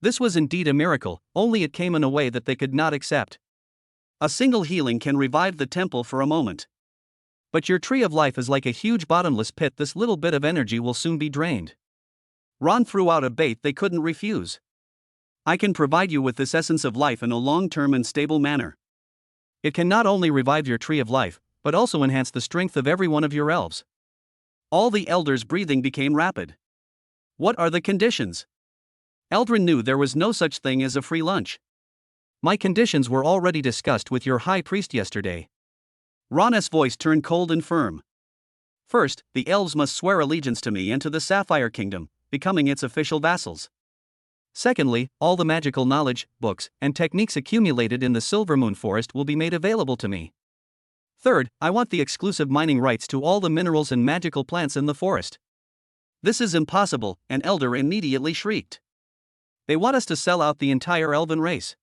[SPEAKER 1] This was indeed a miracle, only it came in a way that they could not accept. A single healing can revive the temple for a moment. But your tree of life is like a huge bottomless pit. This little bit of energy will soon be drained. Ron threw out a bait they couldn't refuse. I can provide you with this essence of life in a long-term and stable manner. It can not only revive your tree of life, but also enhance the strength of every one of your elves. All the elders' breathing became rapid. What are the conditions? Eldrin knew there was no such thing as a free lunch. My conditions were already discussed with your high priest yesterday. Ron's voice turned cold and firm. First, the elves must swear allegiance to me and to the Sapphire Kingdom, becoming its official vassals. Secondly, all the magical knowledge, books, and techniques accumulated in the Silvermoon Forest will be made available to me. Third, I want the exclusive mining rights to all the minerals and magical plants in the forest. This is impossible, an elder immediately shrieked. They want us to sell out the entire elven race.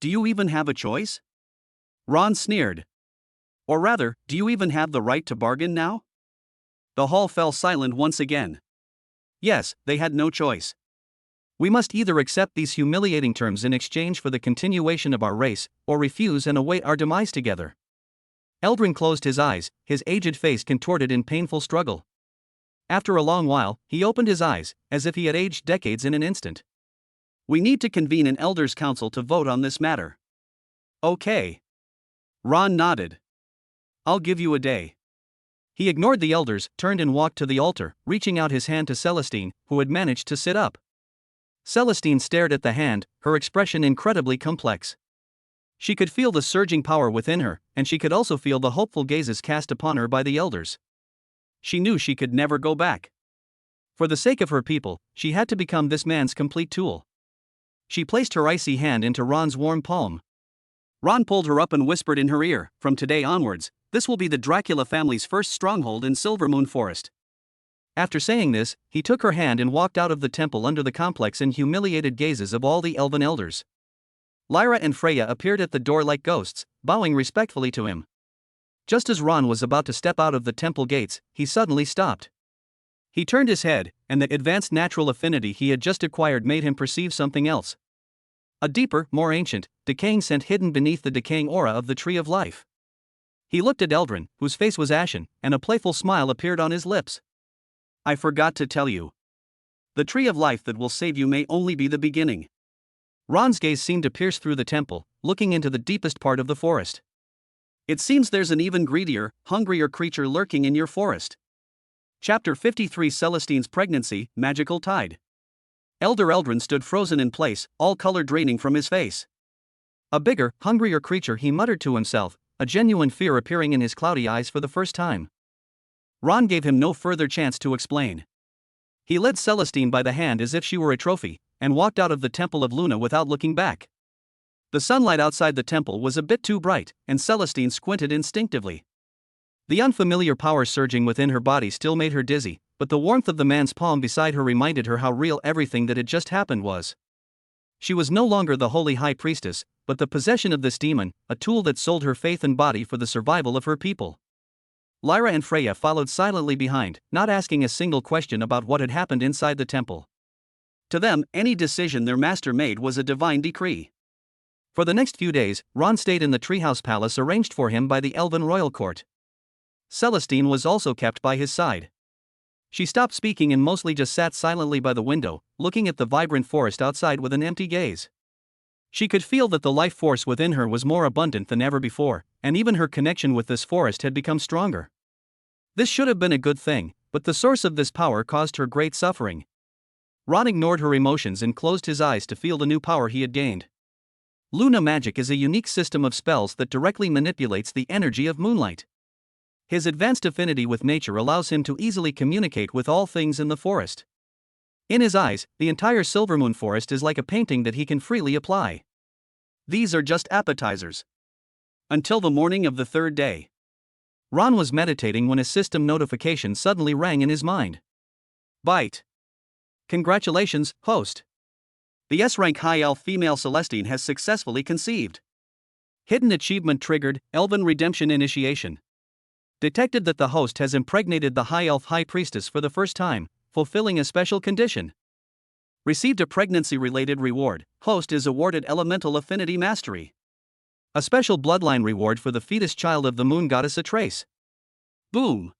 [SPEAKER 1] Do you even have a choice? Ron sneered. Or rather, do you even have the right to bargain now? The hall fell silent once again. Yes, they had no choice. We must either accept these humiliating terms in exchange for the continuation of our race, or refuse and await our demise together. Eldrin closed his eyes, his aged face contorted in painful struggle. After a long while, he opened his eyes, as if he had aged decades in an instant. We need to convene an elders' council to vote on this matter. Okay. Ron nodded. I'll give you a day. He ignored the elders, turned and walked to the altar, reaching out his hand to Celestine, who had managed to sit up. Celestine stared at the hand, her expression incredibly complex. She could feel the surging power within her, and she could also feel the hopeful gazes cast upon her by the elders. She knew she could never go back. For the sake of her people, she had to become this man's complete tool. She placed her icy hand into Ron's warm palm. Ron pulled her up and whispered in her ear, from today onwards, this will be the Dracula family's first stronghold in Silvermoon Forest. After saying this, he took her hand and walked out of the temple under the complex and humiliated gazes of all the elven elders. Lyra and Freya appeared at the door like ghosts, bowing respectfully to him. Just as Ron was about to step out of the temple gates, he suddenly stopped. He turned his head, and the advanced natural affinity he had just acquired made him perceive something else. A deeper, more ancient, decaying scent hidden beneath the decaying aura of the Tree of Life. He looked at Eldrin, whose face was ashen, and a playful smile appeared on his lips. I forgot to tell you. The Tree of Life that will save you may only be the beginning. Ron's gaze seemed to pierce through the temple, looking into the deepest part of the forest. It seems there's an even greedier, hungrier creature lurking in your forest. Chapter 53 Celestine's Pregnancy, Magical Tide. Elder Eldrin stood frozen in place, all color draining from his face. A bigger, hungrier creature, he muttered to himself, a genuine fear appearing in his cloudy eyes for the first time. Ron gave him no further chance to explain. He led Celestine by the hand as if she were a trophy, and walked out of the Temple of Luna without looking back. The sunlight outside the temple was a bit too bright, and Celestine squinted instinctively. The unfamiliar power surging within her body still made her dizzy, but the warmth of the man's palm beside her reminded her how real everything that had just happened was. She was no longer the holy high priestess, but the possession of this demon, a tool that sold her faith and body for the survival of her people. Lyra and Freya followed silently behind, not asking a single question about what had happened inside the temple. To them, any decision their master made was a divine decree. For the next few days, Ron stayed in the treehouse palace arranged for him by the Elven royal court. Celestine was also kept by his side. She stopped speaking and mostly just sat silently by the window, looking at the vibrant forest outside with an empty gaze. She could feel that the life force within her was more abundant than ever before, and even her connection with this forest had become stronger. This should have been a good thing, but the source of this power caused her great suffering. Ron ignored her emotions and closed his eyes to feel the new power he had gained. Luna magic is a unique system of spells that directly manipulates the energy of moonlight. His advanced affinity with nature allows him to easily communicate with all things in the forest. In his eyes, the entire Silvermoon forest is like a painting that he can freely apply. These are just appetizers. Until the morning of the third day. Ron was meditating when a system notification suddenly rang in his mind. Bite. Congratulations, host. The S-rank High Elf female Celestine has successfully conceived. Hidden achievement triggered, Elven Redemption Initiation. Detected that the host has impregnated the High Elf High Priestess for the first time, fulfilling a special condition. Received a pregnancy-related reward, host is awarded Elemental Affinity Mastery. A special bloodline reward for the fetus child of the moon goddess Atrace. Boom!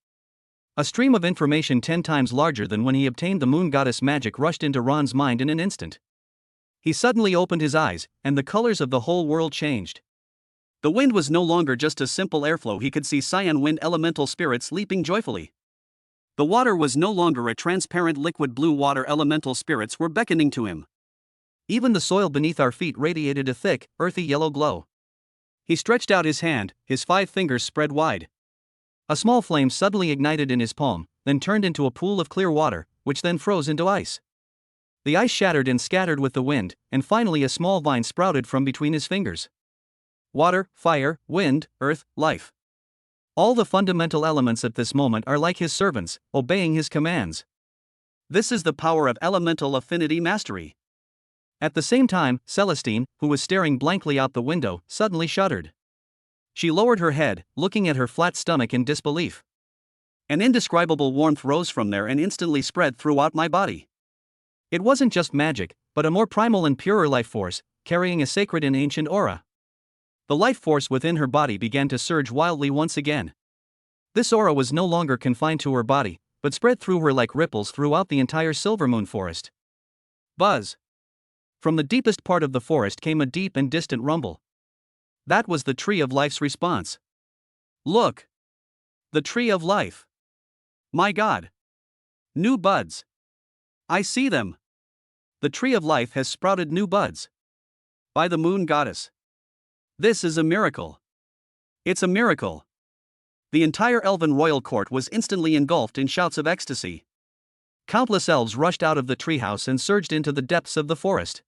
[SPEAKER 1] A stream of information 10 times larger than when he obtained the moon goddess magic rushed into Ron's mind in an instant. He suddenly opened his eyes, and the colors of the whole world changed. The wind was no longer just a simple airflow, he could see cyan wind elemental spirits leaping joyfully. The water was no longer a transparent liquid blue water, elemental spirits were beckoning to him. Even the soil beneath our feet radiated a thick, earthy yellow glow. He stretched out his hand, his 5 fingers spread wide. A small flame suddenly ignited in his palm, then turned into a pool of clear water, which then froze into ice. The ice shattered and scattered with the wind, and finally a small vine sprouted from between his fingers. Water, fire, wind, earth, life. All the fundamental elements at this moment are like his servants, obeying his commands. This is the power of elemental affinity mastery. At the same time, Celestine, who was staring blankly out the window, suddenly shuddered. She lowered her head, looking at her flat stomach in disbelief. An indescribable warmth rose from there and instantly spread throughout my body. It wasn't just magic, but a more primal and purer life force, carrying a sacred and ancient aura. The life force within her body began to surge wildly once again. This aura was no longer confined to her body, but spread through her like ripples throughout the entire Silvermoon forest. Buzz! From the deepest part of the forest came a deep and distant rumble. That was the Tree of Life's response. Look! The Tree of Life! My God! New buds! I see them! The Tree of Life has sprouted new buds. By the moon goddess. This is a miracle. It's a miracle. The entire elven royal court was instantly engulfed in shouts of ecstasy. Countless elves rushed out of the treehouse and surged into the depths of the forest.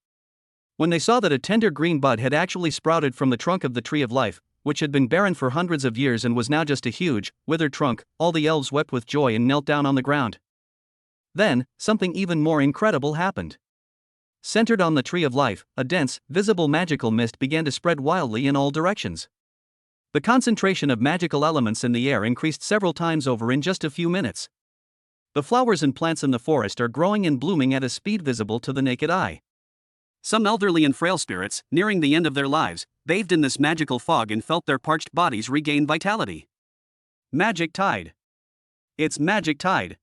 [SPEAKER 1] When they saw that a tender green bud had actually sprouted from the trunk of the Tree of Life, which had been barren for hundreds of years and was now just a huge, withered trunk, all the elves wept with joy and knelt down on the ground. Then, something even more incredible happened. Centered on the Tree of Life, a dense, visible magical mist began to spread wildly in all directions. The concentration of magical elements in the air increased several times over in just a few minutes. The flowers and plants in the forest are growing and blooming at a speed visible to the naked eye. Some elderly and frail spirits, nearing the end of their lives, bathed in this magical fog and felt their parched bodies regain vitality. Magic tide. It's magic tide.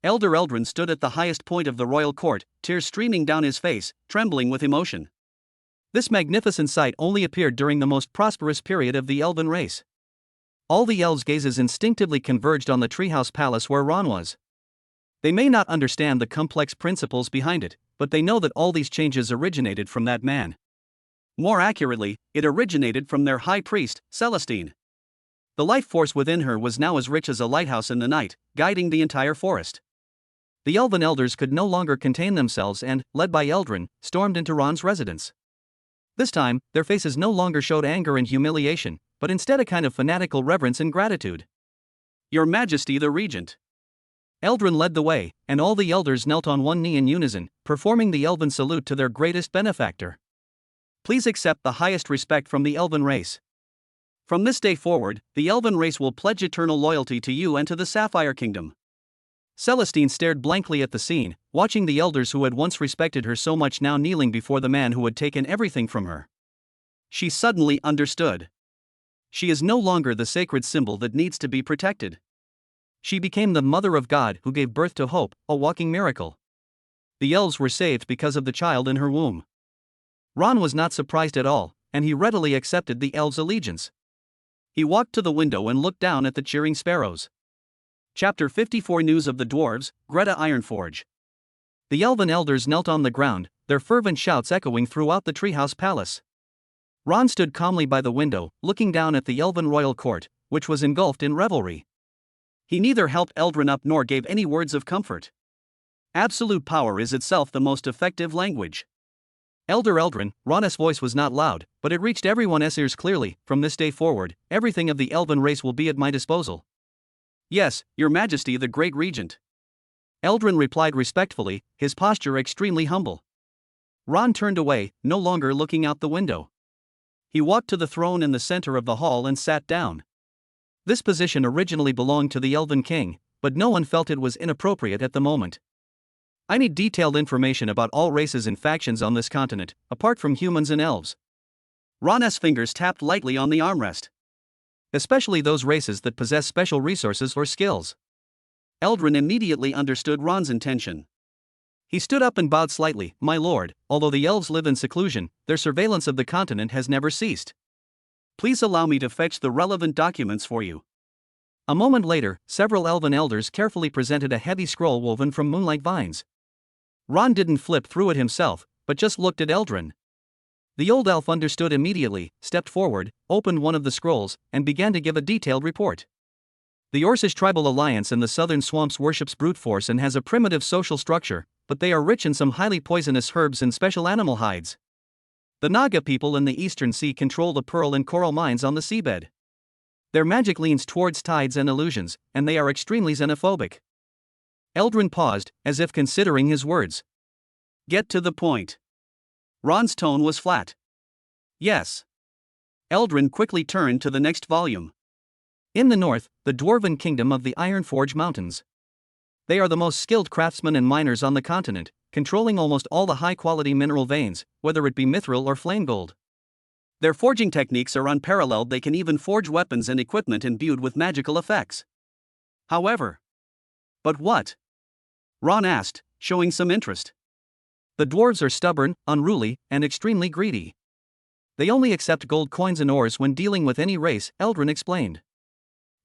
[SPEAKER 1] Elder Eldrin stood at the highest point of the royal court, tears streaming down his face, trembling with emotion. This magnificent sight only appeared during the most prosperous period of the elven race. All the elves' gazes instinctively converged on the treehouse palace where Ron was. They may not understand the complex principles behind it, but they know that all these changes originated from that man. More accurately, it originated from their high priest, Celestine. The life force within her was now as rich as a lighthouse in the night, guiding the entire forest. The elven elders could no longer contain themselves and, led by Eldrin, stormed into Ron's residence. This time, their faces no longer showed anger and humiliation, but instead a kind of fanatical reverence and gratitude. Your Majesty the Regent. Eldrin led the way, and all the elders knelt on one knee in unison, performing the elven salute to their greatest benefactor. Please accept the highest respect from the elven race. From this day forward, the elven race will pledge eternal loyalty to you and to the Sapphire Kingdom. Celestine stared blankly at the scene, watching the elders who had once respected her so much now kneeling before the man who had taken everything from her. She suddenly understood. She is no longer the sacred symbol that needs to be protected. She became the Mother of God who gave birth to hope, a walking miracle. The elves were saved because of the child in her womb. Ron was not surprised at all, and he readily accepted the elves' allegiance. He walked to the window and looked down at the cheering sparrows. Chapter 54 News of the Dwarves, Greta Ironforge. The elven elders knelt on the ground, their fervent shouts echoing throughout the treehouse palace. Ron stood calmly by the window, looking down at the elven royal court, which was engulfed in revelry. He neither helped Eldrin up nor gave any words of comfort. Absolute power is itself the most effective language. Elder Eldrin, Ron's voice was not loud, but it reached everyone's ears clearly. From this day forward, everything of the elven race will be at my disposal. Yes, Your Majesty the Great Regent. Eldrin replied respectfully, his posture extremely humble. Ron turned away, no longer looking out the window. He walked to the throne in the center of the hall and sat down. This position originally belonged to the Elven King, but no one felt it was inappropriate at the moment. I need detailed information about all races and factions on this continent, apart from humans and elves. Ron's fingers tapped lightly on the armrest. Especially those races that possess special resources or skills. Eldrin immediately understood Ron's intention. He stood up and bowed slightly. My lord, although the elves live in seclusion, their surveillance of the continent has never ceased. Please allow me to fetch the relevant documents for you. A moment later, several elven elders carefully presented a heavy scroll woven from moonlight vines. Ron didn't flip through it himself, but just looked at Eldrin. The old elf understood immediately, stepped forward, opened one of the scrolls, and began to give a detailed report. The Orcish Tribal Alliance in the southern swamps worships brute force and has a primitive social structure, but they are rich in some highly poisonous herbs and special animal hides. The Naga people in the Eastern Sea control the pearl and coral mines on the seabed. Their magic leans towards tides and illusions, and they are extremely xenophobic. Eldrin paused, as if considering his words. Get to the point. Ron's tone was flat. Yes. Eldrin quickly turned to the next volume. In the north, the dwarven kingdom of the Ironforge Mountains. They are the most skilled craftsmen and miners on the continent, controlling almost all the high-quality mineral veins, whether it be mithril or flame gold. Their forging techniques are unparalleled. They can even forge weapons and equipment imbued with magical effects. However. But what? Ron asked, showing some interest. The dwarves are stubborn, unruly, and extremely greedy. They only accept gold coins and ores when dealing with any race, Eldrin explained.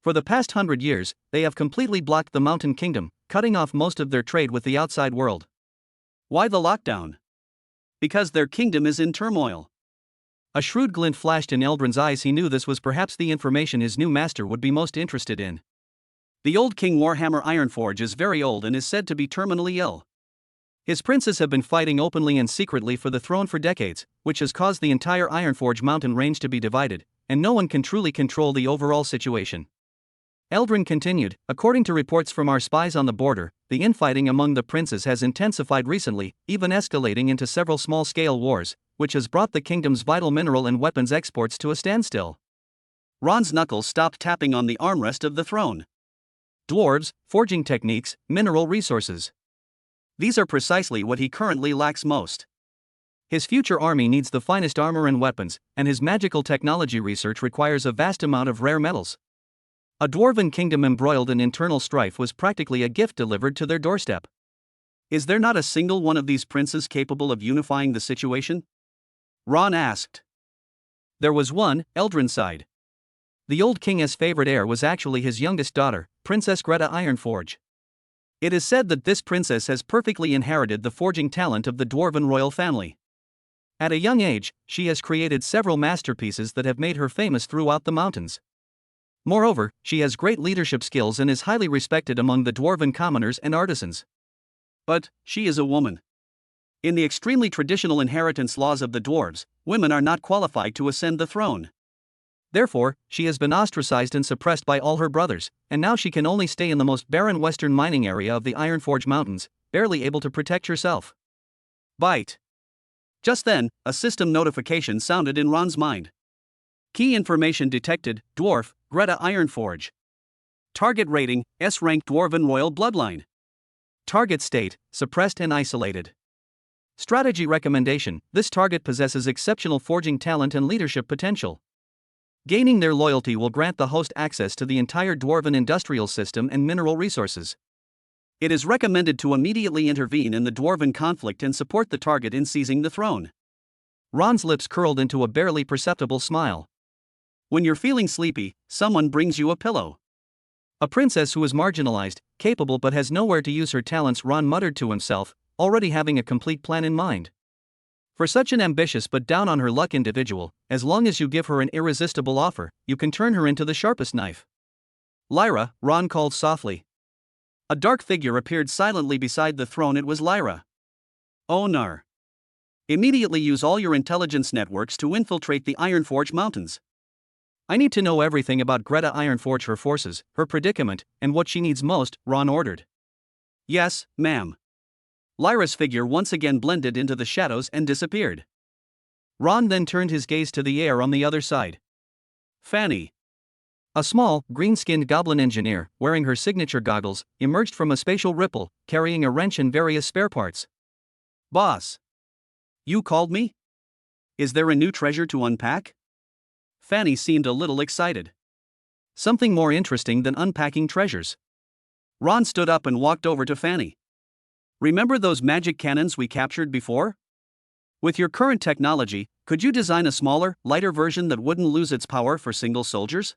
[SPEAKER 1] For the past 100 years, they have completely blocked the Mountain Kingdom, cutting off most of their trade with the outside world. Why the lockdown? Because their kingdom is in turmoil. A shrewd glint flashed in Eldrin's eyes. He knew this was perhaps the information his new master would be most interested in. The old King Warhammer Ironforge is very old and is said to be terminally ill. His princes have been fighting openly and secretly for the throne for decades, which has caused the entire Ironforge mountain range to be divided, and no one can truly control the overall situation. Eldrin continued, according to reports from our spies on the border, the infighting among the princes has intensified recently, even escalating into several small-scale wars, which has brought the kingdom's vital mineral and weapons exports to a standstill. Ron's knuckles stopped tapping on the armrest of the throne. Dwarves, forging techniques, mineral resources. These are precisely what he currently lacks most. His future army needs the finest armor and weapons, and his magical technology research requires a vast amount of rare metals. A dwarven kingdom embroiled in internal strife was practically a gift delivered to their doorstep. Is there not a single one of these princes capable of unifying the situation? Ron asked. There was one, Eldrin sighed. The old king's favorite heir was actually his youngest daughter, Princess Greta Ironforge. It is said that this princess has perfectly inherited the forging talent of the dwarven royal family. At a young age, she has created several masterpieces that have made her famous throughout the mountains. Moreover, she has great leadership skills and is highly respected among the dwarven commoners and artisans. But, she is a woman. In the extremely traditional inheritance laws of the dwarves, women are not qualified to ascend the throne. Therefore, she has been ostracized and suppressed by all her brothers, and now she can only stay in the most barren western mining area of the Ironforge Mountains, barely able to protect herself. Bite. Just then, a system notification sounded in Ron's mind. Key information detected, dwarf, Greta Ironforge. Target rating, S-rank dwarven royal bloodline. Target state, suppressed and isolated. Strategy recommendation, this target possesses exceptional forging talent and leadership potential. Gaining their loyalty will grant the host access to the entire dwarven industrial system and mineral resources. It is recommended to immediately intervene in the dwarven conflict and support the target in seizing the throne. Ron's lips curled into a barely perceptible smile. When you're feeling sleepy, someone brings you a pillow. A princess who is marginalized, capable but has nowhere to use her talents, Ron muttered to himself, already having a complete plan in mind. For such an ambitious but down on her luck individual, as long as you give her an irresistible offer, you can turn her into the sharpest knife. Lyra, Ron called softly. A dark figure appeared silently beside the throne. It was Lyra. Oh nar. Immediately use all your intelligence networks to infiltrate the Ironforge Mountains. I need to know everything about Greta Ironforge, her forces, her predicament, and what she needs most, Ron ordered. Yes, ma'am. Lyra's figure once again blended into the shadows and disappeared. Ron then turned his gaze to the air on the other side. Fanny. A small, green-skinned goblin engineer, wearing her signature goggles, emerged from a spatial ripple, carrying a wrench and various spare parts. Boss. You called me? Is there a new treasure to unpack? Fanny seemed a little excited. Something more interesting than unpacking treasures. Ron stood up and walked over to Fanny. Remember those magic cannons we captured before? With your current technology, could you design a smaller, lighter version that wouldn't lose its power for single soldiers?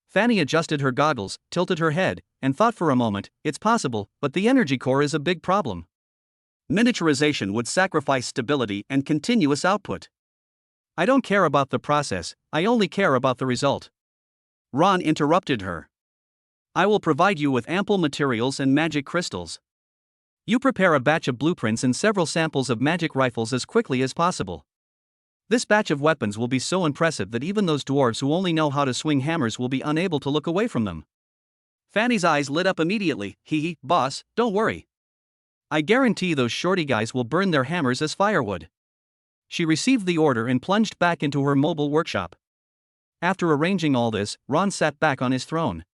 [SPEAKER 1] Fanny adjusted her goggles, tilted her head, and thought for a moment. It's possible, but the energy core is a big problem. Miniaturization would sacrifice stability and continuous output. I don't care about the process, I only care about the result. Ron interrupted her. I will provide you with ample materials and magic crystals. You prepare a batch of blueprints and several samples of magic rifles as quickly as possible. This batch of weapons will be so impressive that even those dwarves who only know how to swing hammers will be unable to look away from them. Fanny's eyes lit up immediately. Boss, don't worry. I guarantee those shorty guys will burn their hammers as firewood. She received the order and plunged back into her mobile workshop. After arranging all this, Ron sat back on his throne.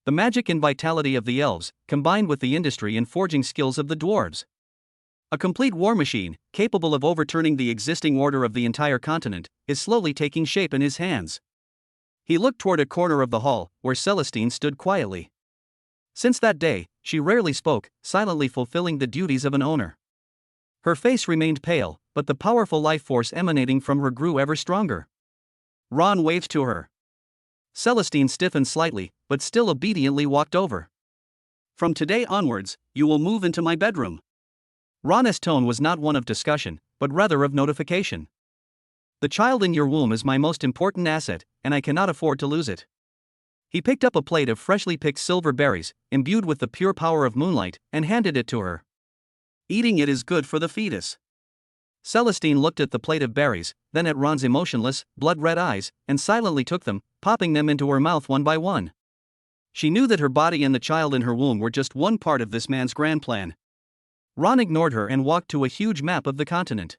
[SPEAKER 1] The magic and vitality of the elves, combined with the industry and forging skills of the dwarves. A complete war machine, capable of overturning the existing order of the entire continent, is slowly taking shape in his hands. He looked toward a corner of the hall, where Celestine stood quietly. Since that day, she rarely spoke, silently fulfilling the duties of an owner. Her face remained pale, but the powerful life force emanating from her grew ever stronger. Ron waved to her. Celestine stiffened slightly, but still obediently walked over. From today onwards, you will move into my bedroom. Ron's tone was not one of discussion, but rather of notification. The child in your womb is my most important asset, and I cannot afford to lose it. He picked up a plate of freshly picked silver berries, imbued with the pure power of moonlight, and handed it to her. Eating it is good for the fetus. Celestine looked at the plate of berries, then at Ron's emotionless, blood-red eyes, and silently took them, popping them into her mouth one by one. She knew that her body and the child in her womb were just one part of this man's grand plan. Ron ignored her and walked to a huge map of the continent.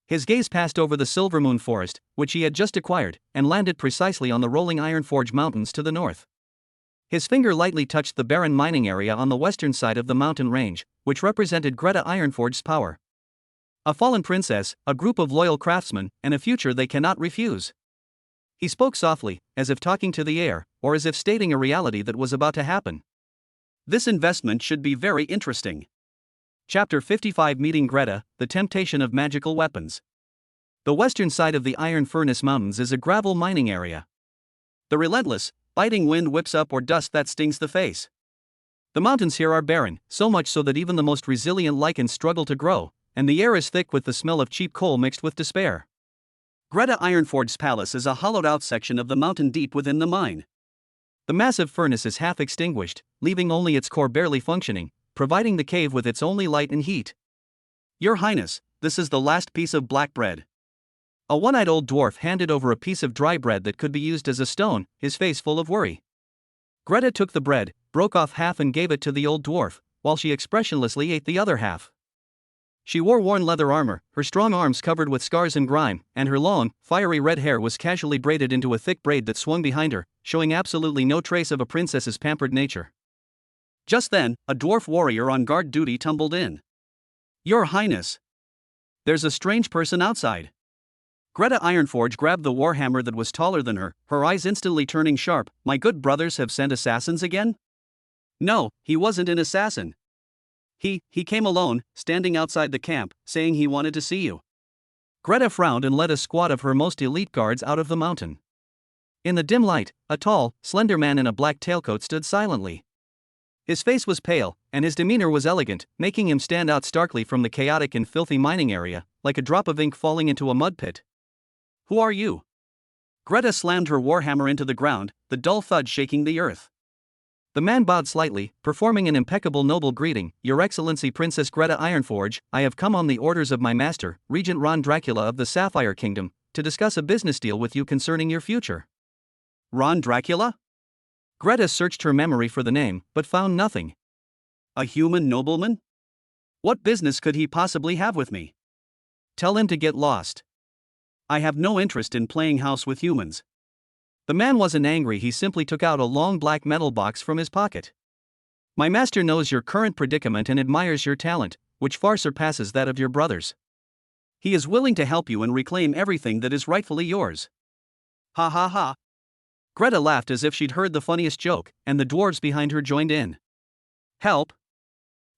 [SPEAKER 1] His gaze passed over the Silvermoon Forest, which he had just acquired, and landed precisely on the rolling Ironforge Mountains to the north. His finger lightly touched the barren mining area on the western side of the mountain range, which represented Greta Ironforge's power. A fallen princess, a group of loyal craftsmen, and a future they cannot refuse. He spoke softly, as if talking to the air, or as if stating a reality that was about to happen. This investment should be very interesting. Chapter 55, Meeting Greta, the Temptation of Magical Weapons. The western side of the Iron Furnace Mountains is a gravel mining area. The relentless, biting wind whips up or dust that stings the face. The mountains here are barren, so much so that even the most resilient lichens struggle to grow, and the air is thick with the smell of cheap coal mixed with despair. Greta Ironforge's palace is a hollowed-out section of the mountain deep within the mine. The massive furnace is half extinguished, leaving only its core barely functioning, providing the cave with its only light and heat. Your Highness, this is the last piece of black bread. A one-eyed old dwarf handed over a piece of dry bread that could be used as a stone, his face full of worry. Greta took the bread, broke off half and gave it to the old dwarf, while she expressionlessly ate the other half. She wore worn leather armor, her strong arms covered with scars and grime, and her long, fiery red hair was casually braided into a thick braid that swung behind her, showing absolutely no trace of a princess's pampered nature. Just then, a dwarf warrior on guard duty tumbled in. Your Highness! There's a strange person outside. Greta Ironforge grabbed the warhammer that was taller than her, her eyes instantly turning sharp. My good brothers have sent assassins again? No, he wasn't an assassin. He came alone, standing outside the camp, saying he wanted to see you. Greta frowned and led a squad of her most elite guards out of the mountain. In the dim light, a tall, slender man in a black tailcoat stood silently. His face was pale, and his demeanor was elegant, making him stand out starkly from the chaotic and filthy mining area, like a drop of ink falling into a mud pit. "Who are you?" Greta slammed her warhammer into the ground, the dull thud shaking the earth. The man bowed slightly, performing an impeccable noble greeting. "Your Excellency Princess Greta Ironforge, I have come on the orders of my master, Regent Ron Dracula of the Sapphire Kingdom, to discuss a business deal with you concerning your future." Ron Dracula? Greta searched her memory for the name, but found nothing. A human nobleman? What business could he possibly have with me? Tell him to get lost. I have no interest in playing house with humans. The man wasn't angry, he simply took out a long black metal box from his pocket. "My master knows your current predicament and admires your talent, which far surpasses that of your brothers. He is willing to help you and reclaim everything that is rightfully yours." Ha ha ha. Greta laughed as if she'd heard the funniest joke, and the dwarves behind her joined in. "Help?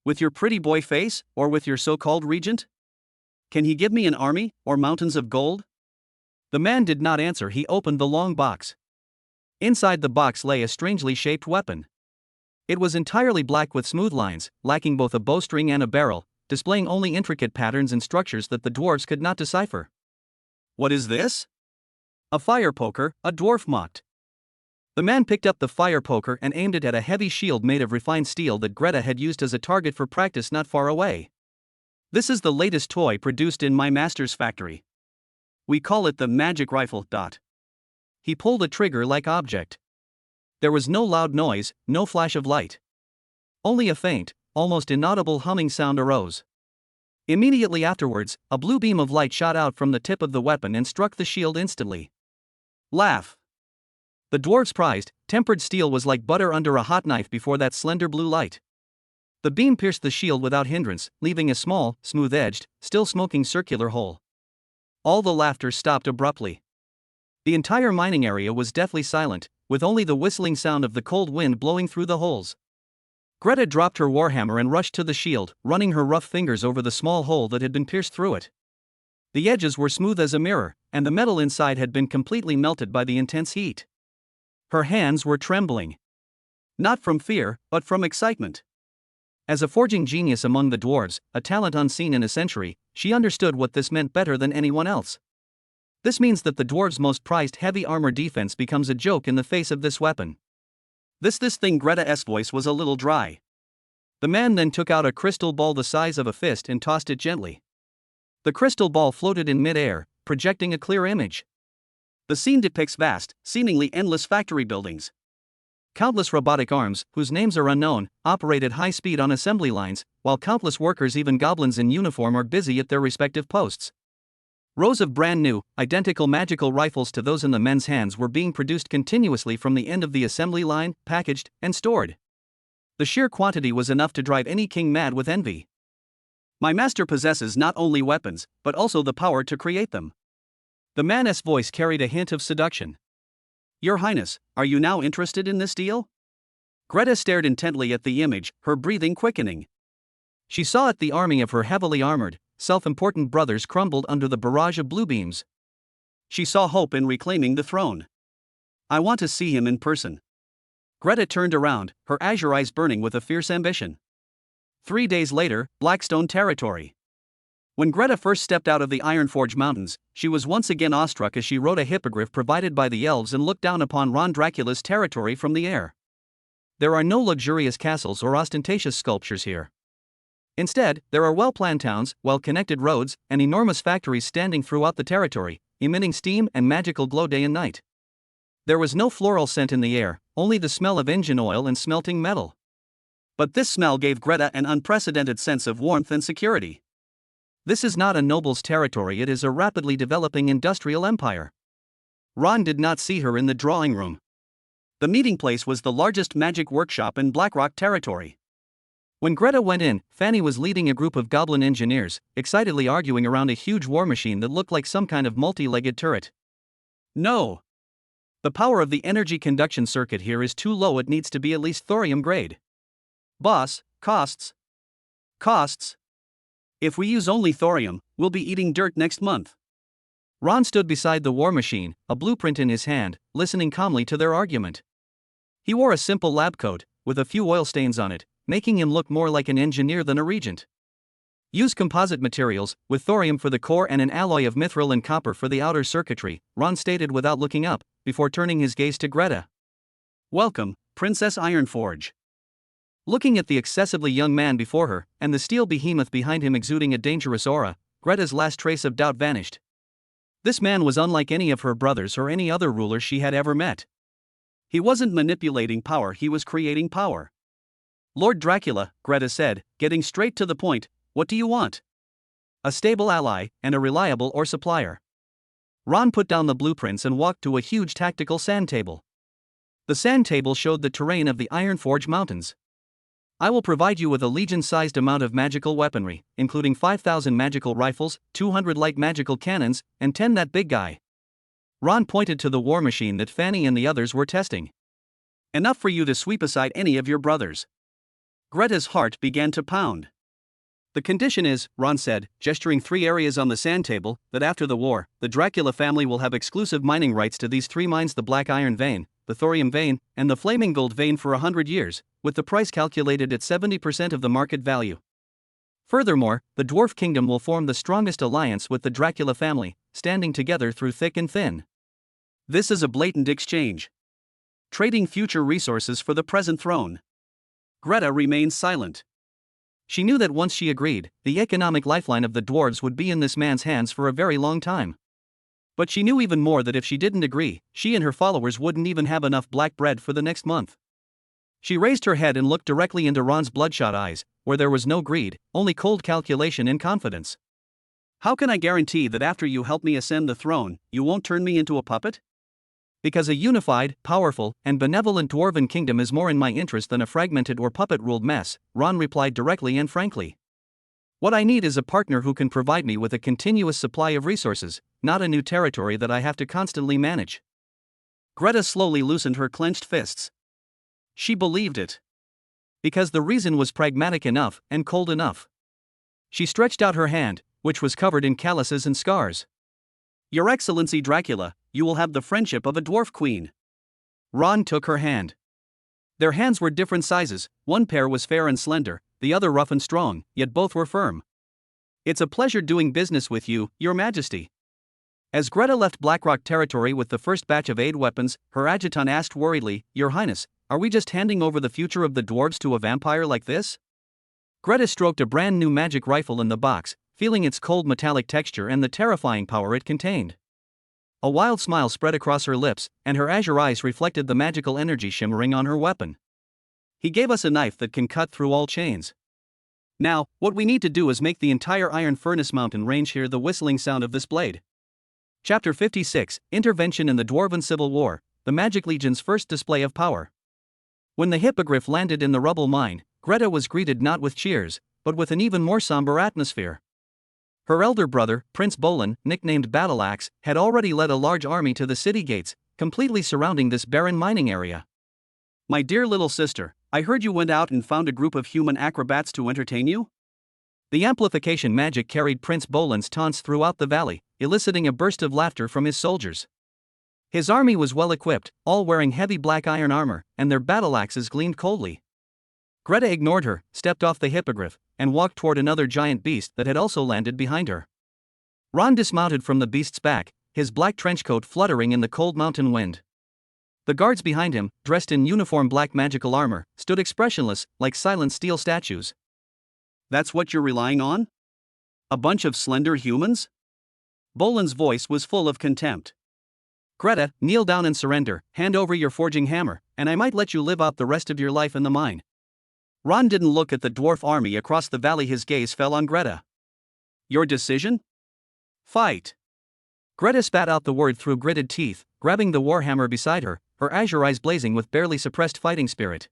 [SPEAKER 1] With your pretty boy face, or with your so-called regent? Can he give me an army, or mountains of gold?" The man did not answer. He opened the long box. Inside the box lay a strangely shaped weapon. It was entirely black with smooth lines, lacking both a bowstring and a barrel, displaying only intricate patterns and structures that the dwarves could not decipher. "What is this?" "A fire poker," a dwarf mocked. The man picked up the fire poker and aimed it at a heavy shield made of refined steel that Greta had used as a target for practice not far away. "This is the latest toy produced in my master's factory. We call it the magic rifle. He pulled a trigger-like object. There was no loud noise, no flash of light. Only a faint, almost inaudible humming sound arose. Immediately afterwards, a blue beam of light shot out from the tip of the weapon and struck the shield instantly. Laugh. The dwarves prized, tempered steel was like butter under a hot knife before that slender blue light. The beam pierced the shield without hindrance, leaving a small, smooth-edged, still smoking circular hole. All the laughter stopped abruptly. The entire mining area was deathly silent, with only the whistling sound of the cold wind blowing through the holes. Greta dropped her warhammer and rushed to the shield, running her rough fingers over the small hole that had been pierced through it. The edges were smooth as a mirror, and the metal inside had been completely melted by the intense heat. Her hands were trembling. Not from fear, but from excitement. As a forging genius among the dwarves, a talent unseen in a century, she understood what this meant better than anyone else. This means that the dwarves' most prized heavy armor defense becomes a joke in the face of this weapon. This thing. Greta's voice was a little dry. The man then took out a crystal ball the size of a fist and tossed it gently. The crystal ball floated in mid-air, projecting a clear image. The scene depicts vast, seemingly endless factory buildings. Countless robotic arms, whose names are unknown, operate at high speed on assembly lines, while countless workers, even goblins in uniform, are busy at their respective posts. Rows of brand new, identical magical rifles to those in the men's hands were being produced continuously from the end of the assembly line, packaged, and stored. The sheer quantity was enough to drive any king mad with envy. "My master possesses not only weapons, but also the power to create them." The man's voice carried a hint of seduction. "Your Highness, are you now interested in this deal?" Greta stared intently at the image, her breathing quickening. She saw it, the army of her heavily armored, self-important brothers crumbled under the barrage of blue beams. She saw hope in reclaiming the throne. "I want to see him in person." Greta turned around, her azure eyes burning with a fierce ambition. 3 days later, Blackstone territory. When Greta first stepped out of the Ironforge Mountains, she was once again awestruck as she rode a hippogriff provided by the elves and looked down upon Ron Dracula's territory from the air. There are no luxurious castles or ostentatious sculptures here. Instead, there are well-planned towns, well-connected roads, and enormous factories standing throughout the territory, emitting steam and magical glow day and night. There was no floral scent in the air, only the smell of engine oil and smelting metal. But this smell gave Greta an unprecedented sense of warmth and security. This is not a noble's territory, it is a rapidly developing industrial empire. Ron did not see her in the drawing room. The meeting place was the largest magic workshop in Blackrock territory. When Greta went in, Fanny was leading a group of goblin engineers, excitedly arguing around a huge war machine that looked like some kind of multi-legged turret. "No. The power of the energy conduction circuit here is too low, it needs to be at least thorium grade. Boss, costs. Costs. If we use only thorium, we'll be eating dirt next month." Ron stood beside the war machine, a blueprint in his hand, listening calmly to their argument. He wore a simple lab coat, with a few oil stains on it, making him look more like an engineer than a regent. Use composite materials, with thorium for the core and an alloy of mithril and copper for the outer circuitry, Ron stated without looking up, before turning his gaze to Greta. Welcome, Princess Ironforge. Looking at the excessively young man before her, and the steel behemoth behind him exuding a dangerous aura, Greta's last trace of doubt vanished. This man was unlike any of her brothers or any other ruler she had ever met. He wasn't manipulating power, he was creating power. Lord Dracula, Greta said, getting straight to the point, what do you want? A stable ally, and a reliable ore supplier. Ron put down the blueprints and walked to a huge tactical sand table. The sand table showed the terrain of the Ironforge Mountains. I will provide you with a legion-sized amount of magical weaponry, including 5,000 magical rifles, 200 light magical cannons, and 10 that big guy. Ron pointed to the war machine that Fanny and the others were testing. Enough for you to sweep aside any of your brothers. Greta's heart began to pound. The condition is, Ron said, gesturing 3 areas on the sand table, that after the war, the Dracula family will have exclusive mining rights to these 3 mines: the Black Iron Vein, the Thorium Vein, and the Flaming Gold Vein for 100 years, with the price calculated at 70% of the market value. Furthermore, the Dwarf Kingdom will form the strongest alliance with the Dracula family, standing together through thick and thin. This is a blatant exchange. Trading future resources for the present throne. Greta remained silent. She knew that once she agreed, the economic lifeline of the dwarves would be in this man's hands for a very long time. But she knew even more that if she didn't agree, she and her followers wouldn't even have enough black bread for the next month. She raised her head and looked directly into Ron's bloodshot eyes, where there was no greed, only cold calculation and confidence. How can I guarantee that after you help me ascend the throne, you won't turn me into a puppet? Because a unified, powerful, and benevolent dwarven kingdom is more in my interest than a fragmented or puppet-ruled mess, Ron replied directly and frankly. What I need is a partner who can provide me with a continuous supply of resources, not a new territory that I have to constantly manage. Greta slowly loosened her clenched fists. She believed it. Because the reason was pragmatic enough and cold enough. She stretched out her hand, which was covered in calluses and scars. Your Excellency Dracula, you will have the friendship of a dwarf queen. Ron took her hand. Their hands were different sizes, one pair was fair and slender, the other rough and strong, yet both were firm. It's a pleasure doing business with you, Your Majesty. As Greta left Blackrock territory with the first batch of aid weapons, her adjutant asked worriedly, Your Highness, are we just handing over the future of the dwarves to a vampire like this? Greta stroked a brand new magic rifle in the box, feeling its cold metallic texture and the terrifying power it contained. A wild smile spread across her lips, and her azure eyes reflected the magical energy shimmering on her weapon. He gave us a knife that can cut through all chains. Now, what we need to do is make the entire Iron Furnace Mountain range hear the whistling sound of this blade. Chapter 56, Intervention in the Dwarven Civil War, the Magic Legion's first display of power. When the Hippogriff landed in the rubble mine, Greta was greeted not with cheers, but with an even more somber atmosphere. Her elder brother, Prince Bolin, nicknamed Battleaxe, had already led a large army to the city gates, completely surrounding this barren mining area. My dear little sister, I heard you went out and found a group of human acrobats to entertain you? The amplification magic carried Prince Bolin's taunts throughout the valley, eliciting a burst of laughter from his soldiers. His army was well equipped, all wearing heavy black iron armor, and their battle-axes gleamed coldly. Greta ignored her, stepped off the hippogriff, and walked toward another giant beast that had also landed behind her. Ron dismounted from the beast's back, his black trenchcoat fluttering in the cold mountain wind. The guards behind him, dressed in uniform black magical armor, stood expressionless, like silent steel statues. That's what you're relying on? A bunch of slender humans? Bolin's voice was full of contempt. Greta, kneel down and surrender, hand over your forging hammer, and I might let you live out the rest of your life in the mine. Ron didn't look at the dwarf army across the valley, his gaze fell on Greta. Your decision? Fight. Greta spat out the word through gritted teeth, grabbing the warhammer beside her, her azure eyes blazing with barely suppressed fighting spirit.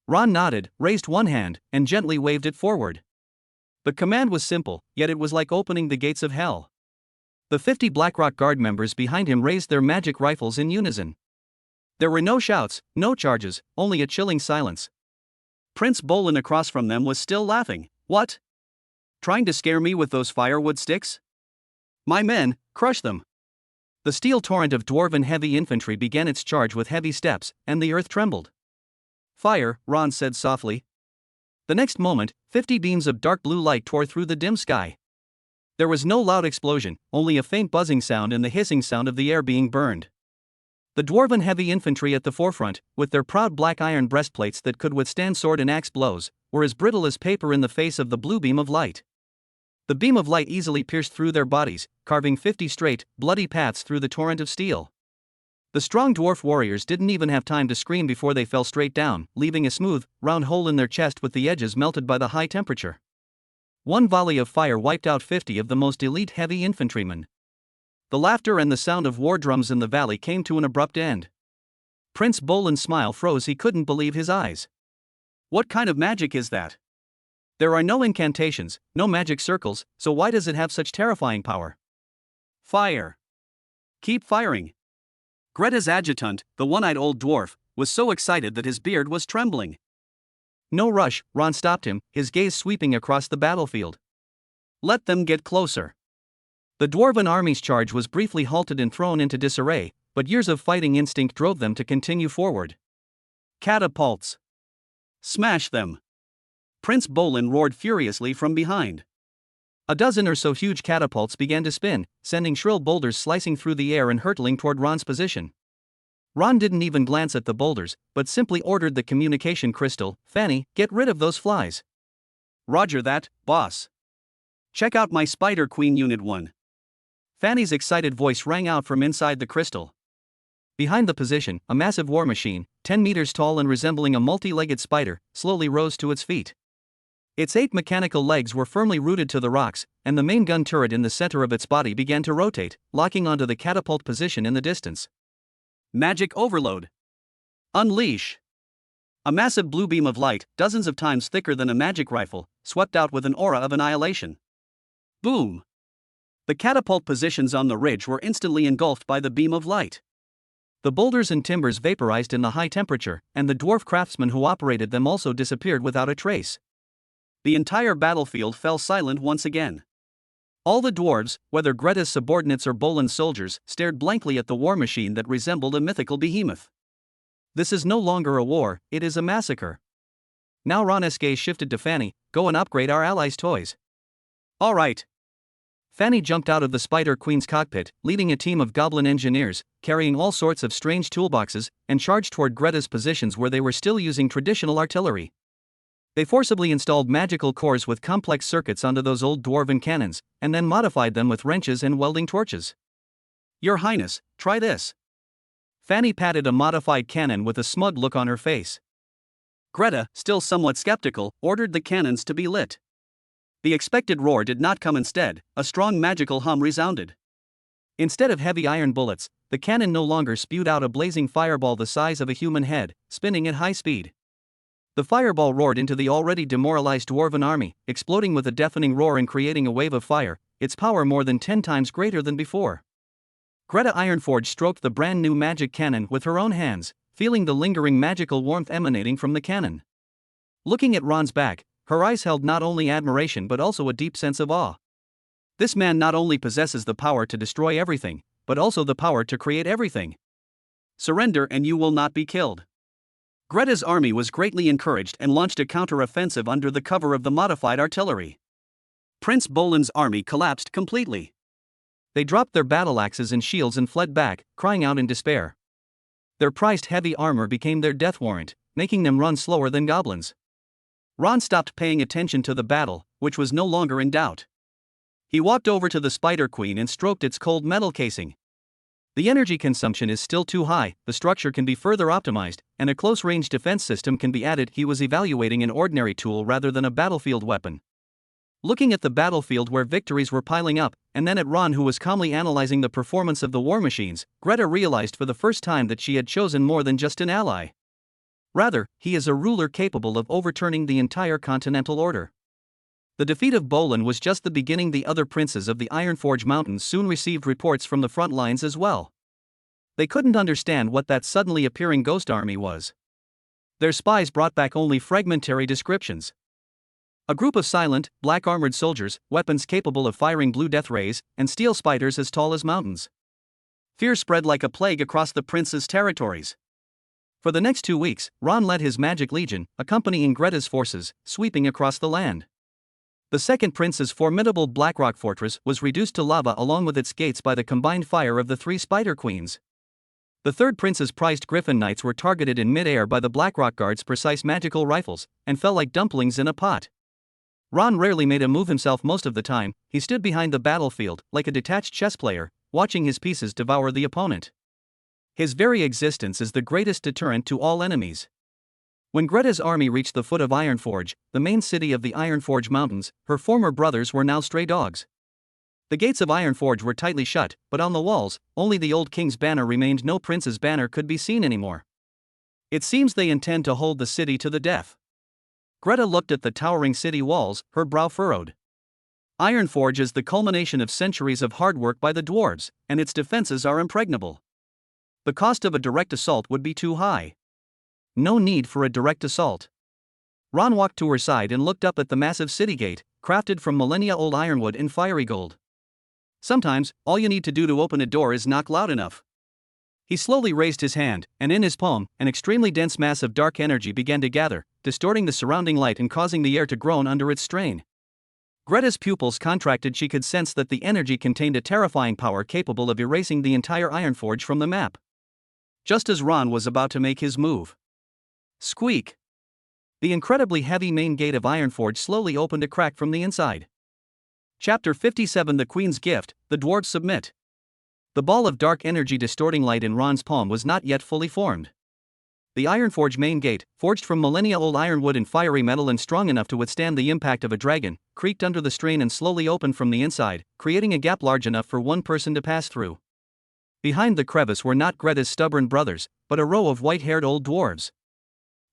[SPEAKER 1] Ron nodded, raised one hand, and gently waved it forward. The command was simple, yet it was like opening the gates of hell. The 50 Blackrock Guard members behind him raised their magic rifles in unison. There were no shouts, no charges, only a chilling silence. Prince Bolin across from them was still laughing. What? Trying to scare me with those firewood sticks? My men, crush them. The steel torrent of dwarven heavy infantry began its charge with heavy steps, and the earth trembled. "Fire," Ron said softly. The next moment, 50 beams of dark blue light tore through the dim sky. There was no loud explosion, only a faint buzzing sound and the hissing sound of the air being burned. The dwarven heavy infantry at the forefront, with their proud black iron breastplates that could withstand sword and axe blows, were as brittle as paper in the face of the blue beam of light. The beam of light easily pierced through their bodies, carving 50 straight, bloody paths through the torrent of steel. The strong dwarf warriors didn't even have time to scream before they fell straight down, leaving a smooth, round hole in their chest with the edges melted by the high temperature. One volley of fire wiped out 50 of the most elite heavy infantrymen. The laughter and the sound of war drums in the valley came to an abrupt end. Prince Bolan's smile froze. He couldn't believe his eyes. What kind of magic is that? There are no incantations, no magic circles, so why does it have such terrifying power? Fire! Keep firing! Greta's adjutant, the one-eyed old dwarf, was so excited that his beard was trembling. No rush, Ron stopped him, his gaze sweeping across the battlefield. Let them get closer. The dwarven army's charge was briefly halted and thrown into disarray, but years of fighting instinct drove them to continue forward. Catapults! Smash them! Prince Bolan roared furiously from behind. A dozen or so huge catapults began to spin, sending shrill boulders slicing through the air and hurtling toward Ron's position. Ron didn't even glance at the boulders, but simply ordered the communication crystal, "Fanny, get rid of those flies." "Roger that, boss. Check out my Spider Queen Unit 1. Fanny's excited voice rang out from inside the crystal. Behind the position, a massive war machine, 10 meters tall and resembling a multi-legged spider, slowly rose to its feet. Its 8 mechanical legs were firmly rooted to the rocks, and the main gun turret in the center of its body began to rotate, locking onto the catapult position in the distance. Magic overload. Unleash. A massive blue beam of light, dozens of times thicker than a magic rifle, swept out with an aura of annihilation. Boom. The catapult positions on the ridge were instantly engulfed by the beam of light. The boulders and timbers vaporized in the high temperature, and the dwarf craftsmen who operated them also disappeared without a trace. The entire battlefield fell silent once again. All the dwarves, whether Greta's subordinates or Bolan's soldiers, stared blankly at the war machine that resembled a mythical behemoth. This is no longer a war, it is a massacre. Now Ron's gaze shifted to Fanny. "Go and upgrade our allies' toys." "All right." Fanny jumped out of the Spider Queen's cockpit, leading a team of goblin engineers, carrying all sorts of strange toolboxes, and charged toward Greta's positions where they were still using traditional artillery. They forcibly installed magical cores with complex circuits onto those old dwarven cannons, and then modified them with wrenches and welding torches. "Your Highness, try this." Fanny patted a modified cannon with a smug look on her face. Greta, still somewhat skeptical, ordered the cannons to be lit. The expected roar did not come instead, a strong magical hum resounded. Instead of heavy iron bullets, the cannon no longer spewed out a blazing fireball the size of a human head, spinning at high speed. The fireball roared into the already demoralized dwarven army, exploding with a deafening roar and creating a wave of fire, its power more than 10 times greater than before. Greta Ironforge stroked the brand new magic cannon with her own hands, feeling the lingering magical warmth emanating from the cannon. Looking at Ron's back, her eyes held not only admiration but also a deep sense of awe. This man not only possesses the power to destroy everything, but also the power to create everything. Surrender and you will not be killed. Greta's army was greatly encouraged and launched a counter-offensive under the cover of the modified artillery. Prince Bolan's army collapsed completely. They dropped their battle axes and shields and fled back, crying out in despair. Their prized heavy armor became their death warrant, making them run slower than goblins. Ron stopped paying attention to the battle, which was no longer in doubt. He walked over to the Spider Queen and stroked its cold metal casing. The energy consumption is still too high, the structure can be further optimized, and a close-range defense system can be added. He was evaluating an ordinary tool rather than a battlefield weapon. Looking at the battlefield where victories were piling up, and then at Ron who was calmly analyzing the performance of the war machines, Greta realized for the first time that she had chosen more than just an ally. Rather, he is a ruler capable of overturning the entire continental order. The defeat of Bolan was just the beginning. The other princes of the Ironforge Mountains soon received reports from the front lines as well. They couldn't understand what that suddenly appearing ghost army was. Their spies brought back only fragmentary descriptions. A group of silent, black-armored soldiers, weapons capable of firing blue death rays, and steel spiders as tall as mountains. Fear spread like a plague across the prince's territories. For the next 2 weeks, Ron led his magic legion, accompanying Greta's forces, sweeping across the land. The second prince's formidable Blackrock fortress was reduced to lava along with its gates by the combined fire of the 3 Spider Queens. The third prince's prized Griffin Knights were targeted in mid-air by the Blackrock Guard's precise magical rifles, and fell like dumplings in a pot. Ron rarely made a move himself most of the time. He stood behind the battlefield, like a detached chess player, watching his pieces devour the opponent. His very existence is the greatest deterrent to all enemies. When Greta's army reached the foot of Ironforge, the main city of the Ironforge Mountains, her former brothers were now stray dogs. The gates of Ironforge were tightly shut, but on the walls, only the old king's banner remained. No prince's banner could be seen anymore. It seems they intend to hold the city to the death. Greta looked at the towering city walls, her brow furrowed. Ironforge is the culmination of centuries of hard work by the dwarves, and its defenses are impregnable. The cost of a direct assault would be too high. No need for a direct assault. Ron walked to her side and looked up at the massive city gate, crafted from millennia-old ironwood in fiery gold. Sometimes, all you need to do to open a door is knock loud enough. He slowly raised his hand, and in his palm, an extremely dense mass of dark energy began to gather, distorting the surrounding light and causing the air to groan under its strain. Greta's pupils contracted. She could sense that the energy contained a terrifying power capable of erasing the entire Ironforge from the map. Just as Ron was about to make his move. Squeak! The incredibly heavy main gate of Ironforge slowly opened a crack from the inside. Chapter 57 The Queen's Gift, The Dwarves Submit. The ball of dark energy distorting light in Ron's palm was not yet fully formed. The Ironforge main gate, forged from millennia-old ironwood and fiery metal and strong enough to withstand the impact of a dragon, creaked under the strain and slowly opened from the inside, creating a gap large enough for one person to pass through. Behind the crevice were not Greta's stubborn brothers, but a row of white-haired old dwarves.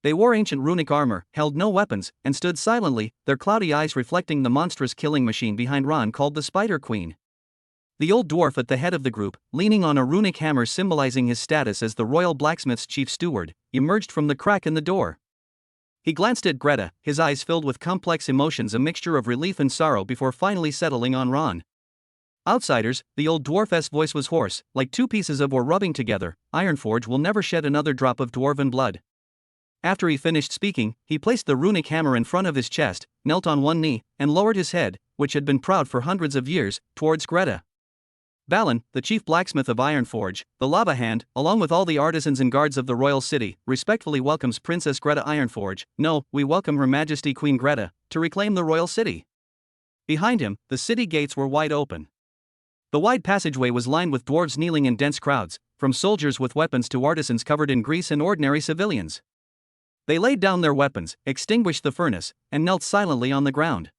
[SPEAKER 1] They wore ancient runic armor, held no weapons, and stood silently, their cloudy eyes reflecting the monstrous killing machine behind Ron called the Spider Queen. The old dwarf at the head of the group, leaning on a runic hammer symbolizing his status as the royal blacksmith's chief steward, emerged from the crack in the door. He glanced at Greta, his eyes filled with complex emotions, a mixture of relief and sorrow, before finally settling on Ron. Outsiders, the old dwarf's voice was hoarse, like two pieces of ore rubbing together. Ironforge will never shed another drop of dwarven blood. After he finished speaking, he placed the runic hammer in front of his chest, knelt on one knee, and lowered his head, which had been proud for hundreds of years, towards Greta. Balin, the chief blacksmith of Ironforge, the Lava Hand, along with all the artisans and guards of the royal city, respectfully welcomes Princess Greta Ironforge. No, we welcome Her Majesty Queen Greta, to reclaim the royal city. Behind him, the city gates were wide open. The wide passageway was lined with dwarves kneeling in dense crowds, from soldiers with weapons to artisans covered in grease and ordinary civilians. They laid down their weapons, extinguished the furnace, and knelt silently on the ground.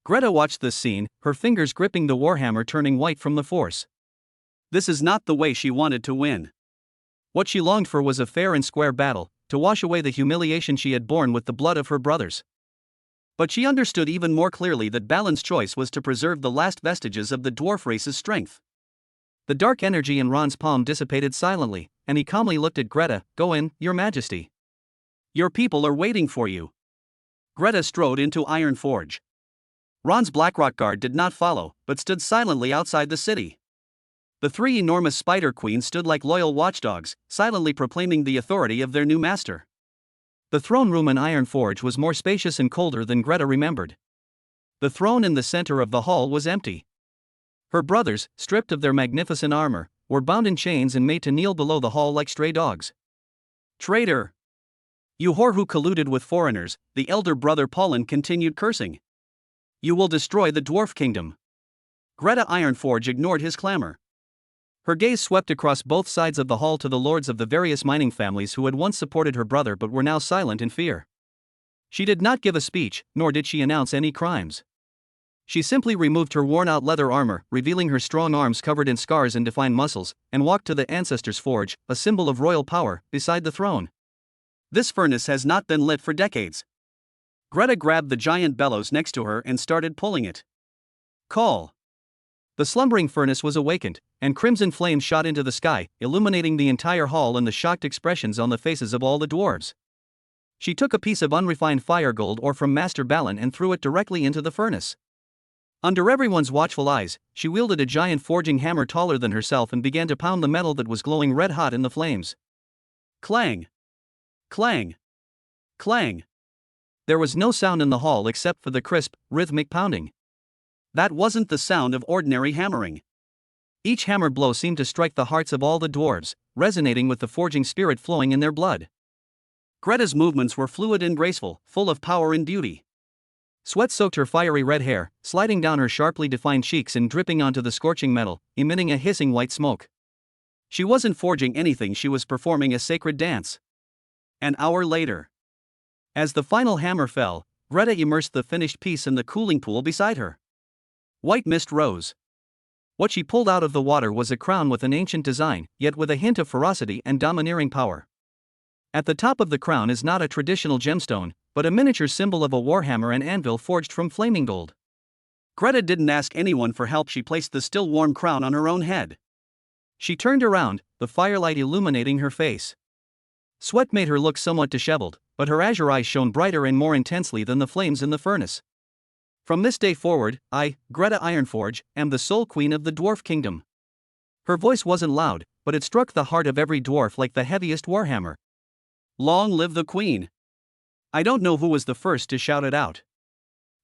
[SPEAKER 1] Greta watched this scene, her fingers gripping the warhammer turning white from the force. This is not the way she wanted to win. What she longed for was a fair and square battle, to wash away the humiliation she had borne with the blood of her brothers. But she understood even more clearly that Balin's choice was to preserve the last vestiges of the dwarf race's strength. The dark energy in Ron's palm dissipated silently, and he calmly looked at Greta. Go in, Your Majesty. Your people are waiting for you. Greta strode into Ironforge. Ron's Blackrock Guard did not follow, but stood silently outside the city. The three enormous Spider Queens stood like loyal watchdogs, silently proclaiming the authority of their new master. The throne room in Ironforge was more spacious and colder than Greta remembered. The throne in the center of the hall was empty. Her brothers, stripped of their magnificent armor, were bound in chains and made to kneel below the hall like stray dogs. Traitor! You whore who colluded with foreigners, the elder brother Paulin continued cursing. You will destroy the dwarf kingdom. Greta Ironforge ignored his clamor. Her gaze swept across both sides of the hall to the lords of the various mining families who had once supported her brother but were now silent in fear. She did not give a speech, nor did she announce any crimes. She simply removed her worn-out leather armor, revealing her strong arms covered in scars and defined muscles, and walked to the Ancestors' Forge, a symbol of royal power, beside the throne. This furnace has not been lit for decades. Greta grabbed the giant bellows next to her and started pulling it. Call! The slumbering furnace was awakened, and crimson flames shot into the sky, illuminating the entire hall and the shocked expressions on the faces of all the dwarves. She took a piece of unrefined fire gold ore from Master Balin and threw it directly into the furnace. Under everyone's watchful eyes, she wielded a giant forging hammer taller than herself and began to pound the metal that was glowing red hot in the flames. Clang! Clang! Clang! There was no sound in the hall except for the crisp, rhythmic pounding. That wasn't the sound of ordinary hammering. Each hammer blow seemed to strike the hearts of all the dwarves, resonating with the forging spirit flowing in their blood. Greta's movements were fluid and graceful, full of power and beauty. Sweat soaked her fiery red hair, sliding down her sharply defined cheeks and dripping onto the scorching metal, emitting a hissing white smoke. She wasn't forging anything, she was performing a sacred dance. An hour later, as the final hammer fell, Greta immersed the finished piece in the cooling pool beside her. White mist rose. What she pulled out of the water was a crown with an ancient design, yet with a hint of ferocity and domineering power. At the top of the crown is not a traditional gemstone, but a miniature symbol of a warhammer and anvil forged from flaming gold. Greta didn't ask anyone for help, she placed the still warm crown on her own head. She turned around, the firelight illuminating her face. Sweat made her look somewhat disheveled, but her azure eyes shone brighter and more intensely than the flames in the furnace. From this day forward, I, Greta Ironforge, am the sole queen of the dwarf kingdom. Her voice wasn't loud, but it struck the heart of every dwarf like the heaviest warhammer. Long live the queen! I don't know who was the first to shout it out.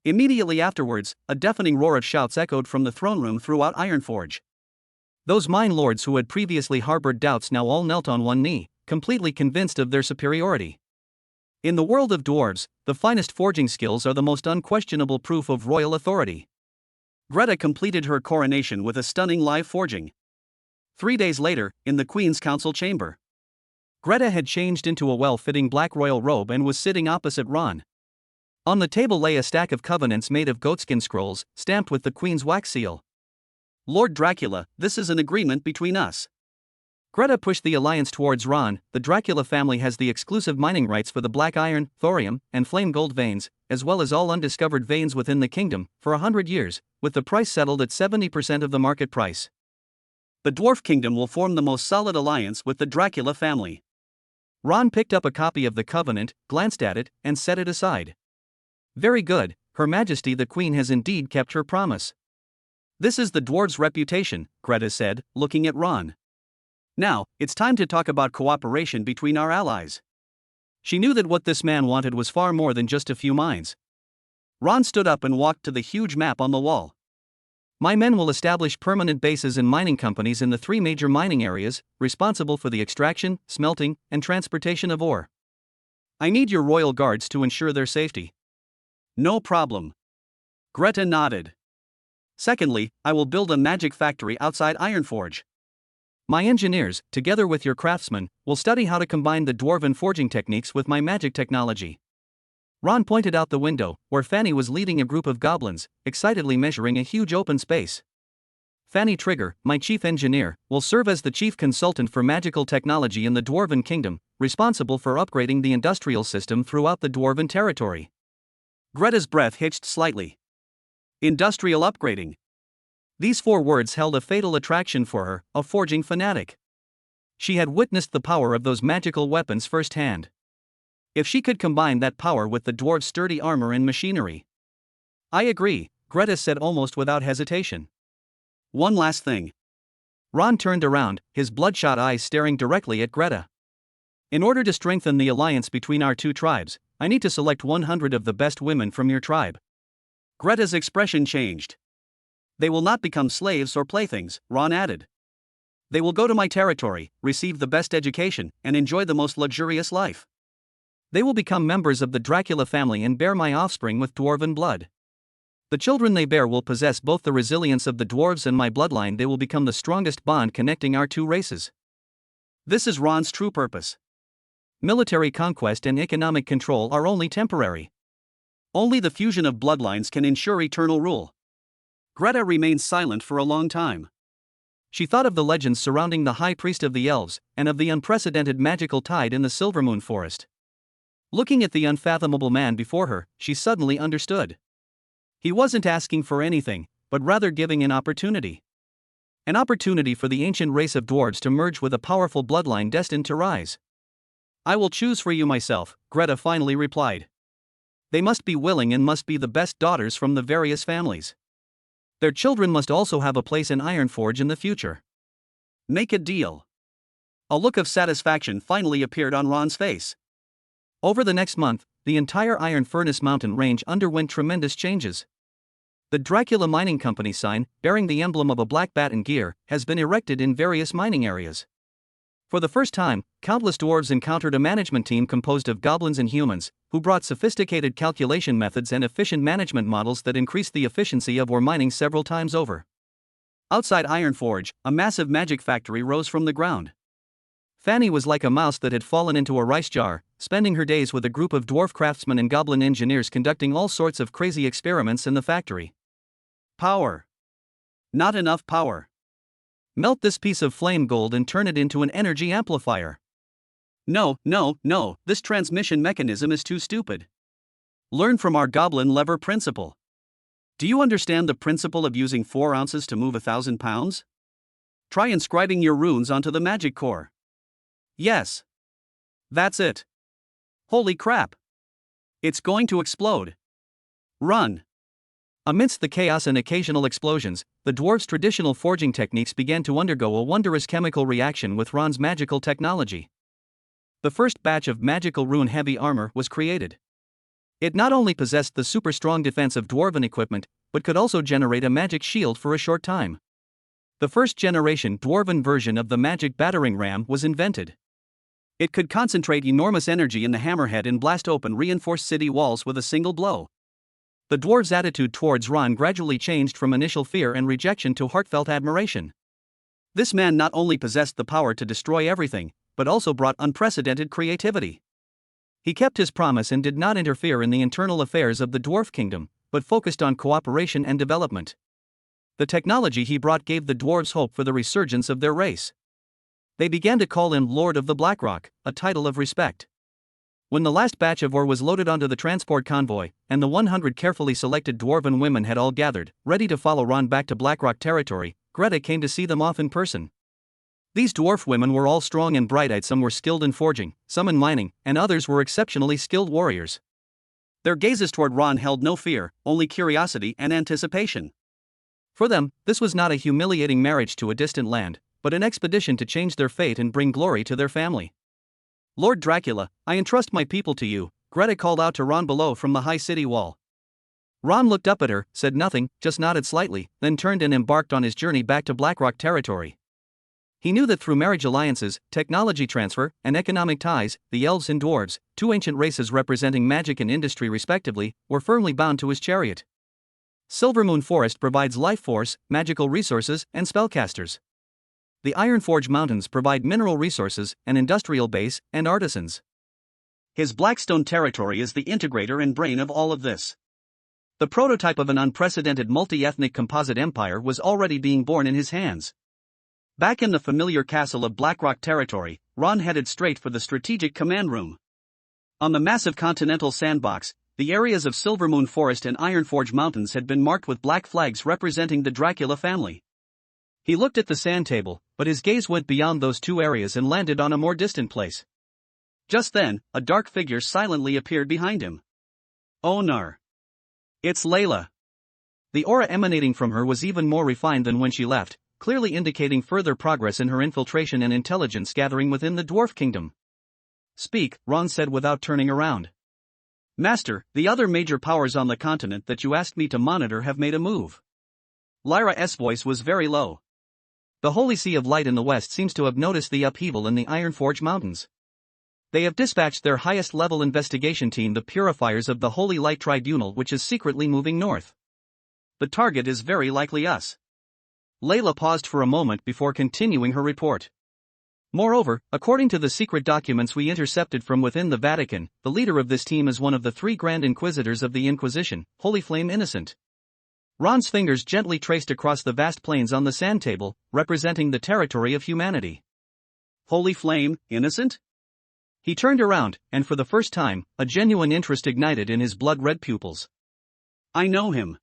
[SPEAKER 1] Immediately afterwards, a deafening roar of shouts echoed from the throne room throughout Ironforge. Those mine lords who had previously harbored doubts now all knelt on one knee, completely convinced of their superiority. In the world of dwarves, the finest forging skills are the most unquestionable proof of royal authority. Greta completed her coronation with a stunning live forging. 3 days later, in the Queen's Council chamber, Greta had changed into a well-fitting black royal robe and was sitting opposite Ron. On the table lay a stack of covenants made of goatskin scrolls, stamped with the Queen's wax seal. Lord Dracula, this is an agreement between us. Greta pushed the alliance towards Ron. The Dracula family has the exclusive mining rights for the black iron, thorium, and flame gold veins, as well as all undiscovered veins within the kingdom, for 100 years, with the price settled at 70% of the market price. The Dwarf Kingdom will form the most solid alliance with the Dracula family. Ron picked up a copy of the covenant, glanced at it, and set it aside. Very good, Her Majesty the Queen has indeed kept her promise. This is the dwarves' reputation, Greta said, looking at Ron. Now, it's time to talk about cooperation between our allies. She knew that what this man wanted was far more than just a few mines. Ron stood up and walked to the huge map on the wall. My men will establish permanent bases and mining companies in the 3 major mining areas, responsible for the extraction, smelting, and transportation of ore. I need your royal guards to ensure their safety. No problem. Greta nodded. Secondly, I will build a magic factory outside Ironforge. My engineers, together with your craftsmen, will study how to combine the dwarven forging techniques with my magic technology. Ron pointed out the window, where Fanny was leading a group of goblins, excitedly measuring a huge open space. Fanny Trigger, my chief engineer, will serve as the chief consultant for magical technology in the Dwarven Kingdom, responsible for upgrading the industrial system throughout the Dwarven territory. Greta's breath hitched slightly. Industrial upgrading. These 4 words held a fatal attraction for her, a forging fanatic. She had witnessed the power of those magical weapons firsthand. If she could combine that power with the dwarves' sturdy armor and machinery. I agree, Greta said almost without hesitation. One last thing. Ron turned around, his bloodshot eyes staring directly at Greta. In order to strengthen the alliance between our 2 tribes, I need to select 100 of the best women from your tribe. Greta's expression changed. They will not become slaves or playthings, Ron added. They will go to my territory, receive the best education, and enjoy the most luxurious life. They will become members of the Dracula family and bear my offspring with dwarven blood. The children they bear will possess both the resilience of the dwarves and my bloodline. They will become the strongest bond connecting our 2 races. This is Ron's true purpose. Military conquest and economic control are only temporary. Only the fusion of bloodlines can ensure eternal rule. Greta remained silent for a long time. She thought of the legends surrounding the High Priest of the Elves, and of the unprecedented magical tide in the Silvermoon Forest. Looking at the unfathomable man before her, she suddenly understood. He wasn't asking for anything, but rather giving an opportunity. An opportunity for the ancient race of dwarves to merge with a powerful bloodline destined to rise. I will choose for you myself, Greta finally replied. They must be willing and must be the best daughters from the various families. Their children must also have a place in Ironforge in the future. Make a deal. A look of satisfaction finally appeared on Ron's face. Over the next month, the entire Iron Furnace mountain range underwent tremendous changes. The Dracula Mining Company sign, bearing the emblem of a black bat and gear, has been erected in various mining areas. For the first time, countless dwarves encountered a management team composed of goblins and humans, who brought sophisticated calculation methods and efficient management models that increased the efficiency of ore mining several times over. Outside Ironforge, a massive magic factory rose from the ground. Fanny was like a mouse that had fallen into a rice jar, spending her days with a group of dwarf craftsmen and goblin engineers conducting all sorts of crazy experiments in the factory. Power. Not enough power. Melt this piece of flame gold and turn it into an energy amplifier. No, this transmission mechanism is too stupid. Learn from our goblin lever principle. Do you understand the principle of using 4 ounces to move 1,000 pounds? Try inscribing your runes onto the magic core. Yes. That's it. Holy crap. It's going to explode. Run. Amidst the chaos and occasional explosions, the dwarves' traditional forging techniques began to undergo a wondrous chemical reaction with Ron's magical technology. The first batch of magical rune-heavy armor was created. It not only possessed the super-strong defense of dwarven equipment, but could also generate a magic shield for a short time. The first-generation dwarven version of the magic battering ram was invented. It could concentrate enormous energy in the hammerhead and blast open reinforced city walls with a single blow. The dwarves' attitude towards Ron gradually changed from initial fear and rejection to heartfelt admiration. This man not only possessed the power to destroy everything, but also brought unprecedented creativity. He kept his promise and did not interfere in the internal affairs of the dwarf kingdom, but focused on cooperation and development. The technology he brought gave the dwarves hope for the resurgence of their race. They began to call him Lord of the Blackrock, a title of respect. When the last batch of ore was loaded onto the transport convoy, and the 100 carefully selected dwarven women had all gathered, ready to follow Ron back to Blackrock territory, Greta came to see them off in person. These dwarf women were all strong and bright-eyed. Some were skilled in forging, some in mining, and others were exceptionally skilled warriors. Their gazes toward Ron held no fear, only curiosity and anticipation. For them, this was not a humiliating marriage to a distant land, but an expedition to change their fate and bring glory to their family. Lord Dracula, I entrust my people to you, Greta called out to Ron below from the high city wall. Ron looked up at her, said nothing, just nodded slightly, then turned and embarked on his journey back to Blackrock territory. He knew that through marriage alliances, technology transfer, and economic ties, the elves and dwarves, 2 ancient races representing magic and industry respectively, were firmly bound to his chariot. Silvermoon Forest provides life force, magical resources, and spellcasters. The Ironforge Mountains provide mineral resources, an industrial base, and artisans. His Blackstone territory is the integrator and brain of all of this. The prototype of an unprecedented multi-ethnic composite empire was already being born in his hands. Back in the familiar castle of Blackrock territory, Ron headed straight for the strategic command room. On the massive continental sandbox, the areas of Silvermoon Forest and Ironforge Mountains had been marked with black flags representing the Dracula family. He looked at the sand table, but his gaze went beyond those 2 areas and landed on a more distant place. Just then, a dark figure silently appeared behind him. Oh no. It's Layla. The aura emanating from her was even more refined than when she left, clearly indicating further progress in her infiltration and intelligence gathering within the dwarf kingdom. Speak, Ron said without turning around. Master, the other major powers on the continent that you asked me to monitor have made a move. Lyra's voice was very low. The Holy Sea of Light in the west seems to have noticed the upheaval in the Ironforge Mountains. They have dispatched their highest-level investigation team, the Purifiers of the Holy Light Tribunal, which is secretly moving north. The target is very likely us. Layla paused for a moment before continuing her report. Moreover, according to the secret documents we intercepted from within the Vatican, the leader of this team is one of the 3 Grand Inquisitors of the Inquisition, Holy Flame Innocent. Ron's fingers gently traced across the vast plains on the sand table, representing the territory of humanity. Holy Flame Innocent? He turned around, and for the first time, a genuine interest ignited in his blood-red pupils. I know him.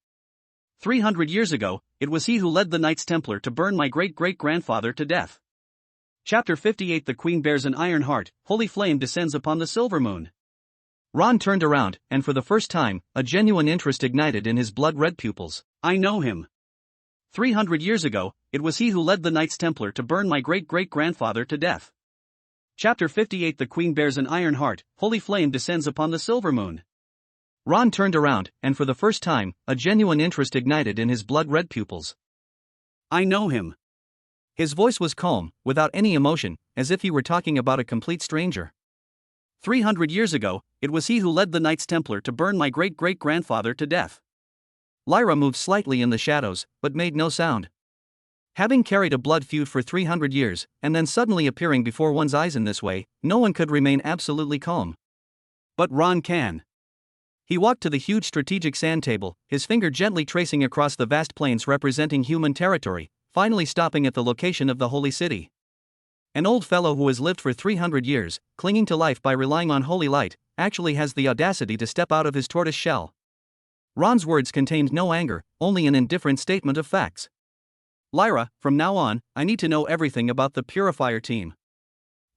[SPEAKER 1] 300 years ago, it was he who led the Knights Templar to burn my great-great-grandfather to death. Chapter 58. The Queen bears an iron heart, Holy Flame descends upon the silver moon. Ron turned around, and for the first time, a genuine interest ignited in his blood-red pupils. I know him. 300 years ago, it was he who led the Knights Templar to burn my great-great-grandfather to death. Chapter 58. The Queen bears an iron heart, holy flame descends upon the silver moon. Ron turned around, and for the first time, a genuine interest ignited in his blood-red pupils. I know him. His voice was calm, without any emotion, as if he were talking about a complete stranger. 300 years ago, it was he who led the Knights Templar to burn my great-great-grandfather to death. Lyra moved slightly in the shadows, but made no sound. Having carried a blood feud for 300 years, and then suddenly appearing before one's eyes in this way, no one could remain absolutely calm. But Ron can. He walked to the huge strategic sand table, his finger gently tracing across the vast plains representing human territory, finally stopping at the location of the holy city. An old fellow who has lived for 300 years, clinging to life by relying on holy light, actually has the audacity to step out of his tortoise shell. Ron's words contained no anger, only an indifferent statement of facts. Lyra, from now on, I need to know everything about the Purifier team.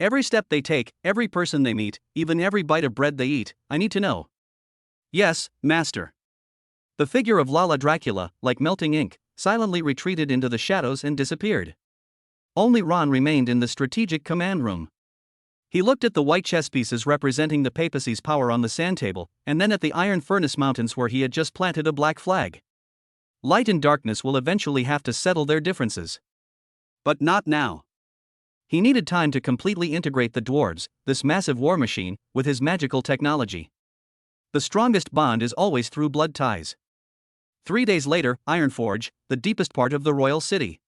[SPEAKER 1] Every step they take, every person they meet, even every bite of bread they eat, I need to know. Yes, Master. The figure of Lala Dracula, like melting ink, silently retreated into the shadows and disappeared. Only Ron remained in the strategic command room. He looked at the white chess pieces representing the papacy's power on the sand table, and then at the iron furnace mountains where he had just planted a black flag. Light and darkness will eventually have to settle their differences. But not now. He needed time to completely integrate the dwarves, this massive war machine, with his magical technology. The strongest bond is always through blood ties. 3 days later, Ironforge, the deepest part of the royal city.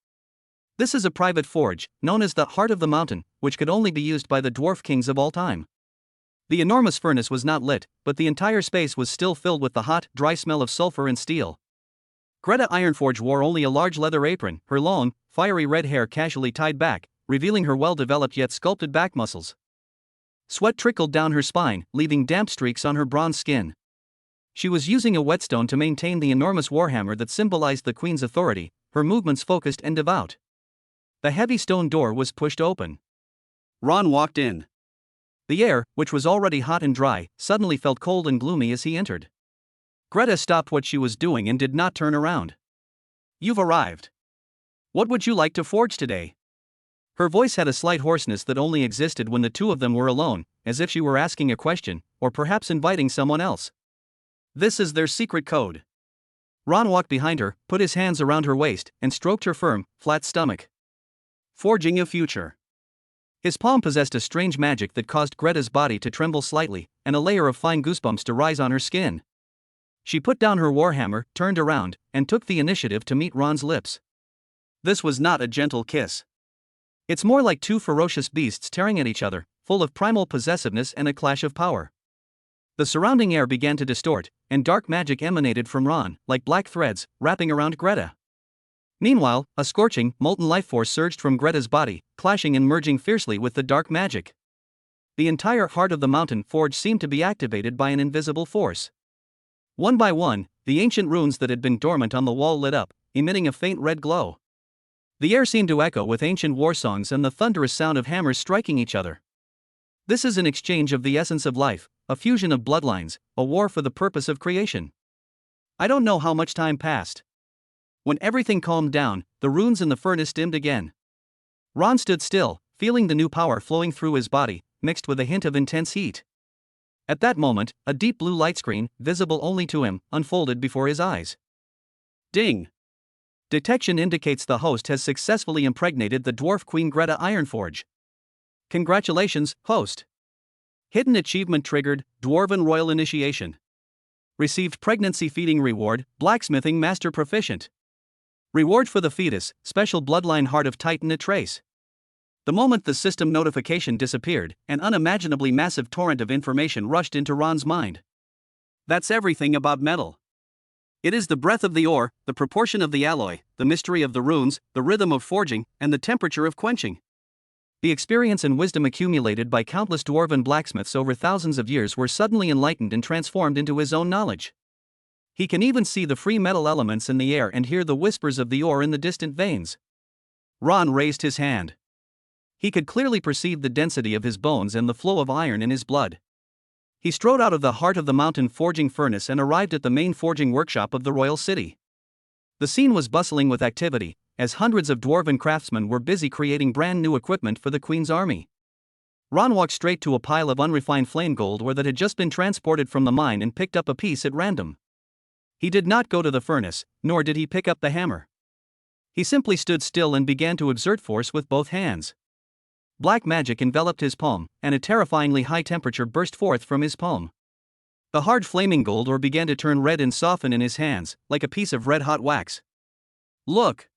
[SPEAKER 1] This is a private forge, known as the Heart of the Mountain, which could only be used by the dwarf kings of all time. The enormous furnace was not lit, but the entire space was still filled with the hot, dry smell of sulfur and steel. Greta Ironforge wore only a large leather apron, her long, fiery red hair casually tied back, revealing her well-developed yet sculpted back muscles. Sweat trickled down her spine, leaving damp streaks on her bronze skin. She was using a whetstone to maintain the enormous warhammer that symbolized the queen's authority, her movements focused and devout. The heavy stone door was pushed open. Ron walked in. The air, which was already hot and dry, suddenly felt cold and gloomy as he entered. Greta stopped what she was doing and did not turn around. You've arrived. What would you like to forge today? Her voice had a slight hoarseness that only existed when the two of them were alone, as if she were asking a question, or perhaps inviting someone else. This is their secret code. Ron walked behind her, put his hands around her waist, and stroked her firm, flat stomach. Forging a future. His palm possessed a strange magic that caused Greta's body to tremble slightly, and a layer of fine goosebumps to rise on her skin. She put down her warhammer, turned around, and took the initiative to meet Ron's lips. This was not a gentle kiss. It's more like two ferocious beasts tearing at each other, full of primal possessiveness and a clash of power. The surrounding air began to distort, and dark magic emanated from Ron, like black threads, wrapping around Greta. Meanwhile, a scorching, molten life force surged from Greta's body, clashing and merging fiercely with the dark magic. The entire Heart of the Mountain forge seemed to be activated by an invisible force. One by one, the ancient runes that had been dormant on the wall lit up, emitting a faint red glow. The air seemed to echo with ancient war songs and the thunderous sound of hammers striking each other. This is an exchange of the essence of life, a fusion of bloodlines, a war for the purpose of creation. I don't know how much time passed. When everything calmed down, the runes in the furnace dimmed again. Ron stood still, feeling the new power flowing through his body, mixed with a hint of intense heat. At that moment, a deep blue light screen, visible only to him, unfolded before his eyes. Ding! Detection indicates the host has successfully impregnated the dwarf queen Greta Ironforge. Congratulations, host. Hidden achievement triggered, Dwarven Royal Initiation. Received pregnancy feeding reward, blacksmithing master proficient. Reward for the fetus, special bloodline heart of Titan a trace. The moment the system notification disappeared, an unimaginably massive torrent of information rushed into Ron's mind. That's everything about metal. It is the breadth of the ore, the proportion of the alloy, the mystery of the runes, the rhythm of forging, and the temperature of quenching. The experience and wisdom accumulated by countless dwarven blacksmiths over thousands of years were suddenly enlightened and transformed into his own knowledge. He can even see the free metal elements in the air and hear the whispers of the ore in the distant veins. Ron raised his hand. He could clearly perceive the density of his bones and the flow of iron in his blood. He strode out of the Heart of the Mountain forging furnace and arrived at the main forging workshop of the royal city. The scene was bustling with activity, as hundreds of dwarven craftsmen were busy creating brand new equipment for the Queen's army. Ron walked straight to a pile of unrefined flame gold ore that had just been transported from the mine and picked up a piece at random. He did not go to the furnace, nor did he pick up the hammer. He simply stood still and began to exert force with both hands. Black magic enveloped his palm, and a terrifyingly high temperature burst forth from his palm. The hard flaming gold ore began to turn red and soften in his hands, like a piece of red-hot wax. Look!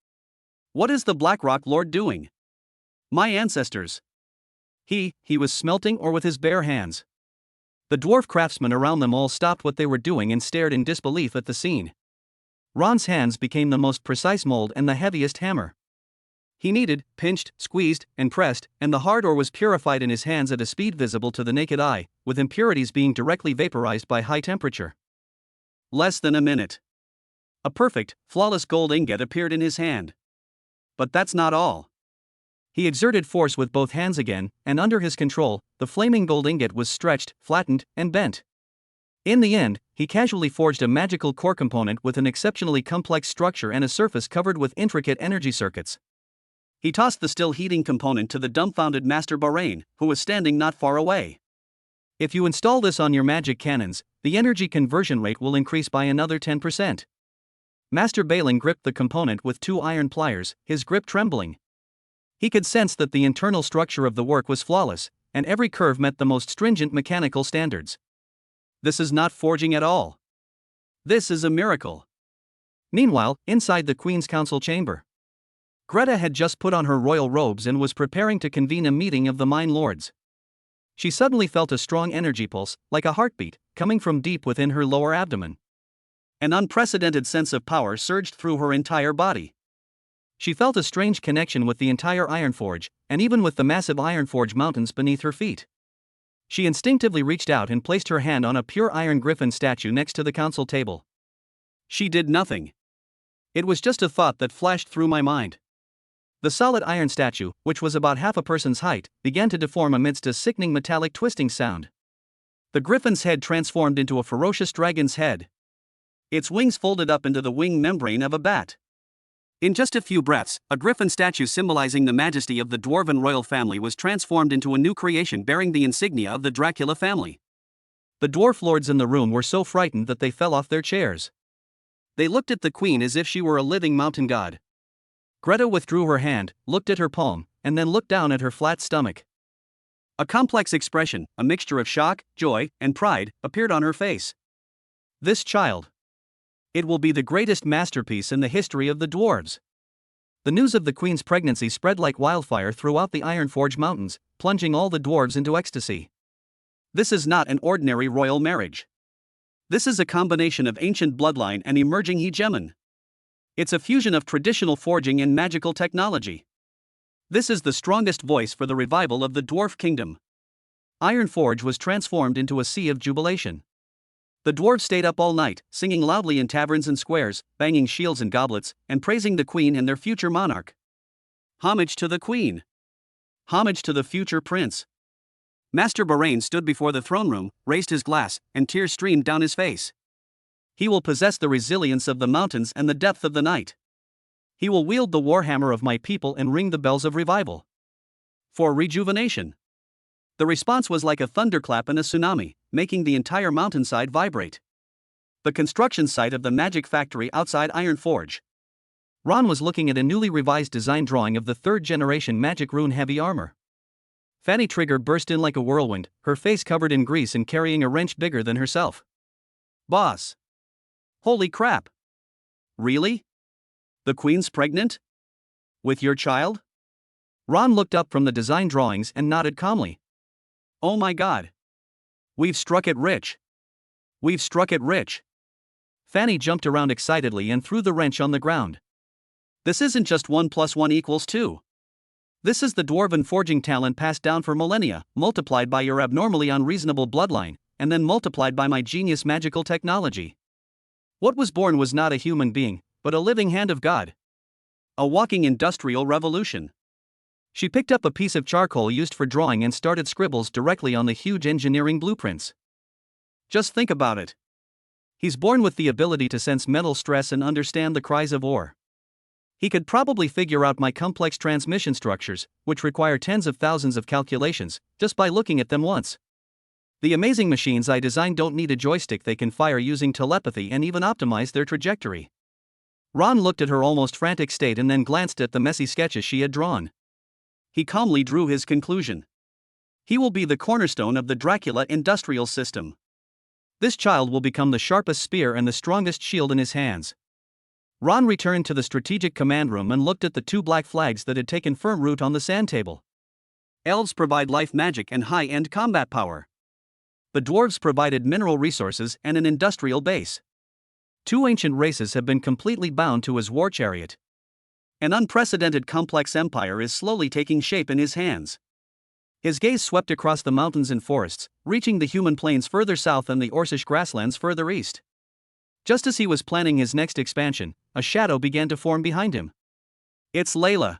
[SPEAKER 1] What is the Blackrock Lord doing? My ancestors! He was smelting ore with his bare hands. The dwarf craftsmen around them all stopped what they were doing and stared in disbelief at the scene. Ron's hands became the most precise mold and the heaviest hammer. He kneaded, pinched, squeezed, and pressed, and the hard ore was purified in his hands at a speed visible to the naked eye, with impurities being directly vaporized by high temperature. Less than a minute. A perfect, flawless gold ingot appeared in his hand. But that's not all. He exerted force with both hands again, and under his control, the flaming gold ingot was stretched, flattened, and bent. In the end, he casually forged a magical core component with an exceptionally complex structure and a surface covered with intricate energy circuits. He tossed the still heating component to the dumbfounded Master Bahrain, who was standing not far away. If you install this on your magic cannons, the energy conversion rate will increase by another 10%. Master Balin gripped the component with 2 iron pliers, his grip trembling. He could sense that the internal structure of the work was flawless, and every curve met the most stringent mechanical standards. This is not forging at all. This is a miracle. Meanwhile, inside the Queen's Council chamber, Greta had just put on her royal robes and was preparing to convene a meeting of the Mine Lords. She suddenly felt a strong energy pulse, like a heartbeat, coming from deep within her lower abdomen. An unprecedented sense of power surged through her entire body. She felt a strange connection with the entire Ironforge, and even with the massive Ironforge mountains beneath her feet. She instinctively reached out and placed her hand on a pure iron griffin statue next to the council table. She did nothing. It was just a thought that flashed through my mind. The solid iron statue, which was about half a person's height, began to deform amidst a sickening metallic twisting sound. The griffin's head transformed into a ferocious dragon's head. Its wings folded up into the wing membrane of a bat. In just a few breaths, a griffin statue symbolizing the majesty of the dwarven royal family was transformed into a new creation bearing the insignia of the Dracula family. The dwarf lords in the room were so frightened that they fell off their chairs. They looked at the queen as if she were a living mountain god. Greta withdrew her hand, looked at her palm, and then looked down at her flat stomach. A complex expression, a mixture of shock, joy, and pride, appeared on her face. This child. It will be the greatest masterpiece in the history of the dwarves. The news of the queen's pregnancy spread like wildfire throughout the Ironforge Mountains, plunging all the dwarves into ecstasy. This is not an ordinary royal marriage. This is a combination of ancient bloodline and emerging hegemon. It's a fusion of traditional forging and magical technology. This is the strongest voice for the revival of the dwarf kingdom. Ironforge was transformed into a sea of jubilation. The dwarves stayed up all night, singing loudly in taverns and squares, banging shields and goblets, and praising the queen and their future monarch. Homage to the queen. Homage to the future prince. Master Bahrain stood before the throne room, raised his glass, and tears streamed down his face. He will possess the resilience of the mountains and the depth of the night. He will wield the warhammer of my people and ring the bells of revival. For rejuvenation. The response was like a thunderclap and a tsunami, making the entire mountainside vibrate. The construction site of the magic factory outside Ironforge. Ron was looking at a newly revised design drawing of the 3rd-generation magic rune heavy armor. Fanny Trigger burst in like a whirlwind, her face covered in grease and carrying a wrench bigger than herself. Boss! Holy crap! Really? The queen's pregnant? With your child? Ron looked up from the design drawings and nodded calmly. Oh my god! We've struck it rich! We've struck it rich! Fanny jumped around excitedly and threw the wrench on the ground. This isn't just 1 + 1 = 2. This is the dwarven forging talent passed down for millennia, multiplied by your abnormally unreasonable bloodline, and then multiplied by my genius magical technology. What was born was not a human being, but a living hand of God. A walking industrial revolution. She picked up a piece of charcoal used for drawing and started scribbles directly on the huge engineering blueprints. Just think about it. He's born with the ability to sense mental stress and understand the cries of ore. He could probably figure out my complex transmission structures, which require tens of thousands of calculations, just by looking at them once. The amazing machines I designed don't need a joystick, they can fire using telepathy and even optimize their trajectory. Ron looked at her almost frantic state and then glanced at the messy sketches she had drawn. He calmly drew his conclusion. He will be the cornerstone of the Dracula industrial system. This child will become the sharpest spear and the strongest shield in his hands. Ron returned to the strategic command room and looked at the 2 black flags that had taken firm root on the sand table. Elves provide life magic and high-end combat power. The dwarves provided mineral resources and an industrial base. 2 ancient races have been completely bound to his war chariot. An unprecedented complex empire is slowly taking shape in his hands. His gaze swept across the mountains and forests, reaching the human plains further south and the Orcish grasslands further east. Just as he was planning his next expansion, a shadow began to form behind him. It's Layla.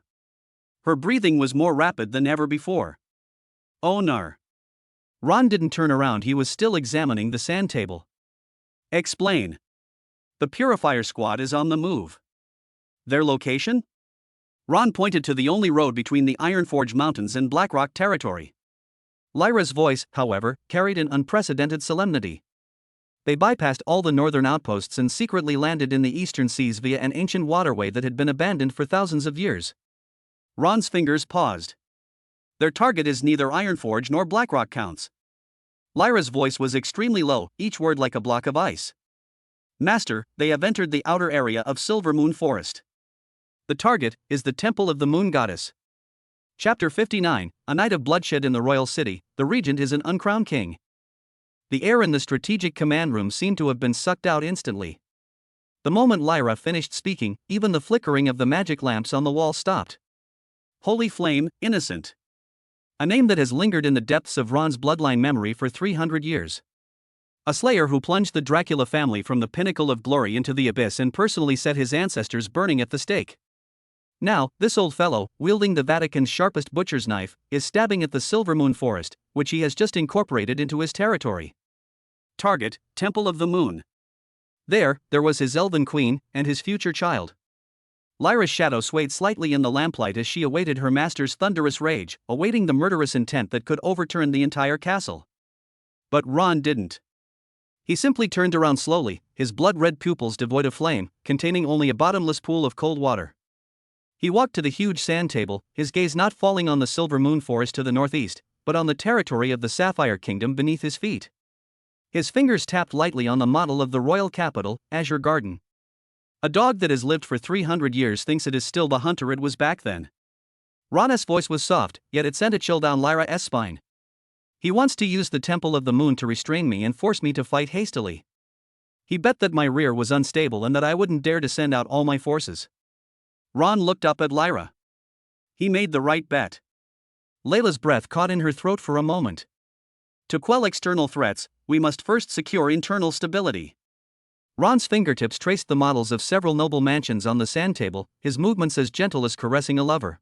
[SPEAKER 1] Her breathing was more rapid than ever before. Oh no. Ron didn't turn around, he was still examining the sand table. Explain. The Purifier Squad is on the move. Their location? Ron pointed to the only road between the Ironforge Mountains and Blackrock territory. Lyra's voice, however, carried an unprecedented solemnity. They bypassed all the northern outposts and secretly landed in the eastern seas via an ancient waterway that had been abandoned for thousands of years. Ron's fingers paused. Their target is neither Ironforge nor Blackrock counts. Lyra's voice was extremely low, each word like a block of ice. Master, they have entered the outer area of Silvermoon Forest. The target is the Temple of the Moon Goddess. Chapter 59, A Night of Bloodshed in the Royal City, the Regent is an uncrowned king. The air in the strategic command room seemed to have been sucked out instantly. The moment Lyra finished speaking, even the flickering of the magic lamps on the wall stopped. Holy Flame, Innocent. A name that has lingered in the depths of Ron's bloodline memory for 300 years. A slayer who plunged the Dracula family from the pinnacle of glory into the abyss and personally set his ancestors burning at the stake. Now, this old fellow, wielding the Vatican's sharpest butcher's knife, is stabbing at the Silvermoon Forest, which he has just incorporated into his territory. Target, Temple of the Moon. There was his elven queen, and his future child. Lyra's shadow swayed slightly in the lamplight as she awaited her master's thunderous rage, awaiting the murderous intent that could overturn the entire castle. But Ron didn't. He simply turned around slowly, his blood-red pupils devoid of flame, containing only a bottomless pool of cold water. He walked to the huge sand table, his gaze not falling on the Silvermoon Forest to the northeast, but on the territory of the Sapphire Kingdom beneath his feet. His fingers tapped lightly on the model of the royal capital, Azure Garden. A dog that has lived for 300 years thinks it is still the hunter it was back then. Ron's voice was soft, yet it sent a chill down Lyra's spine. He wants to use the Temple of the Moon to restrain me and force me to fight hastily. He bet that my rear was unstable and that I wouldn't dare to send out all my forces. Ron looked up at Lyra. He made the right bet. Layla's breath caught in her throat for a moment. To quell external threats, we must first secure internal stability. Ron's fingertips traced the models of several noble mansions on the sand table, his movements as gentle as caressing a lover.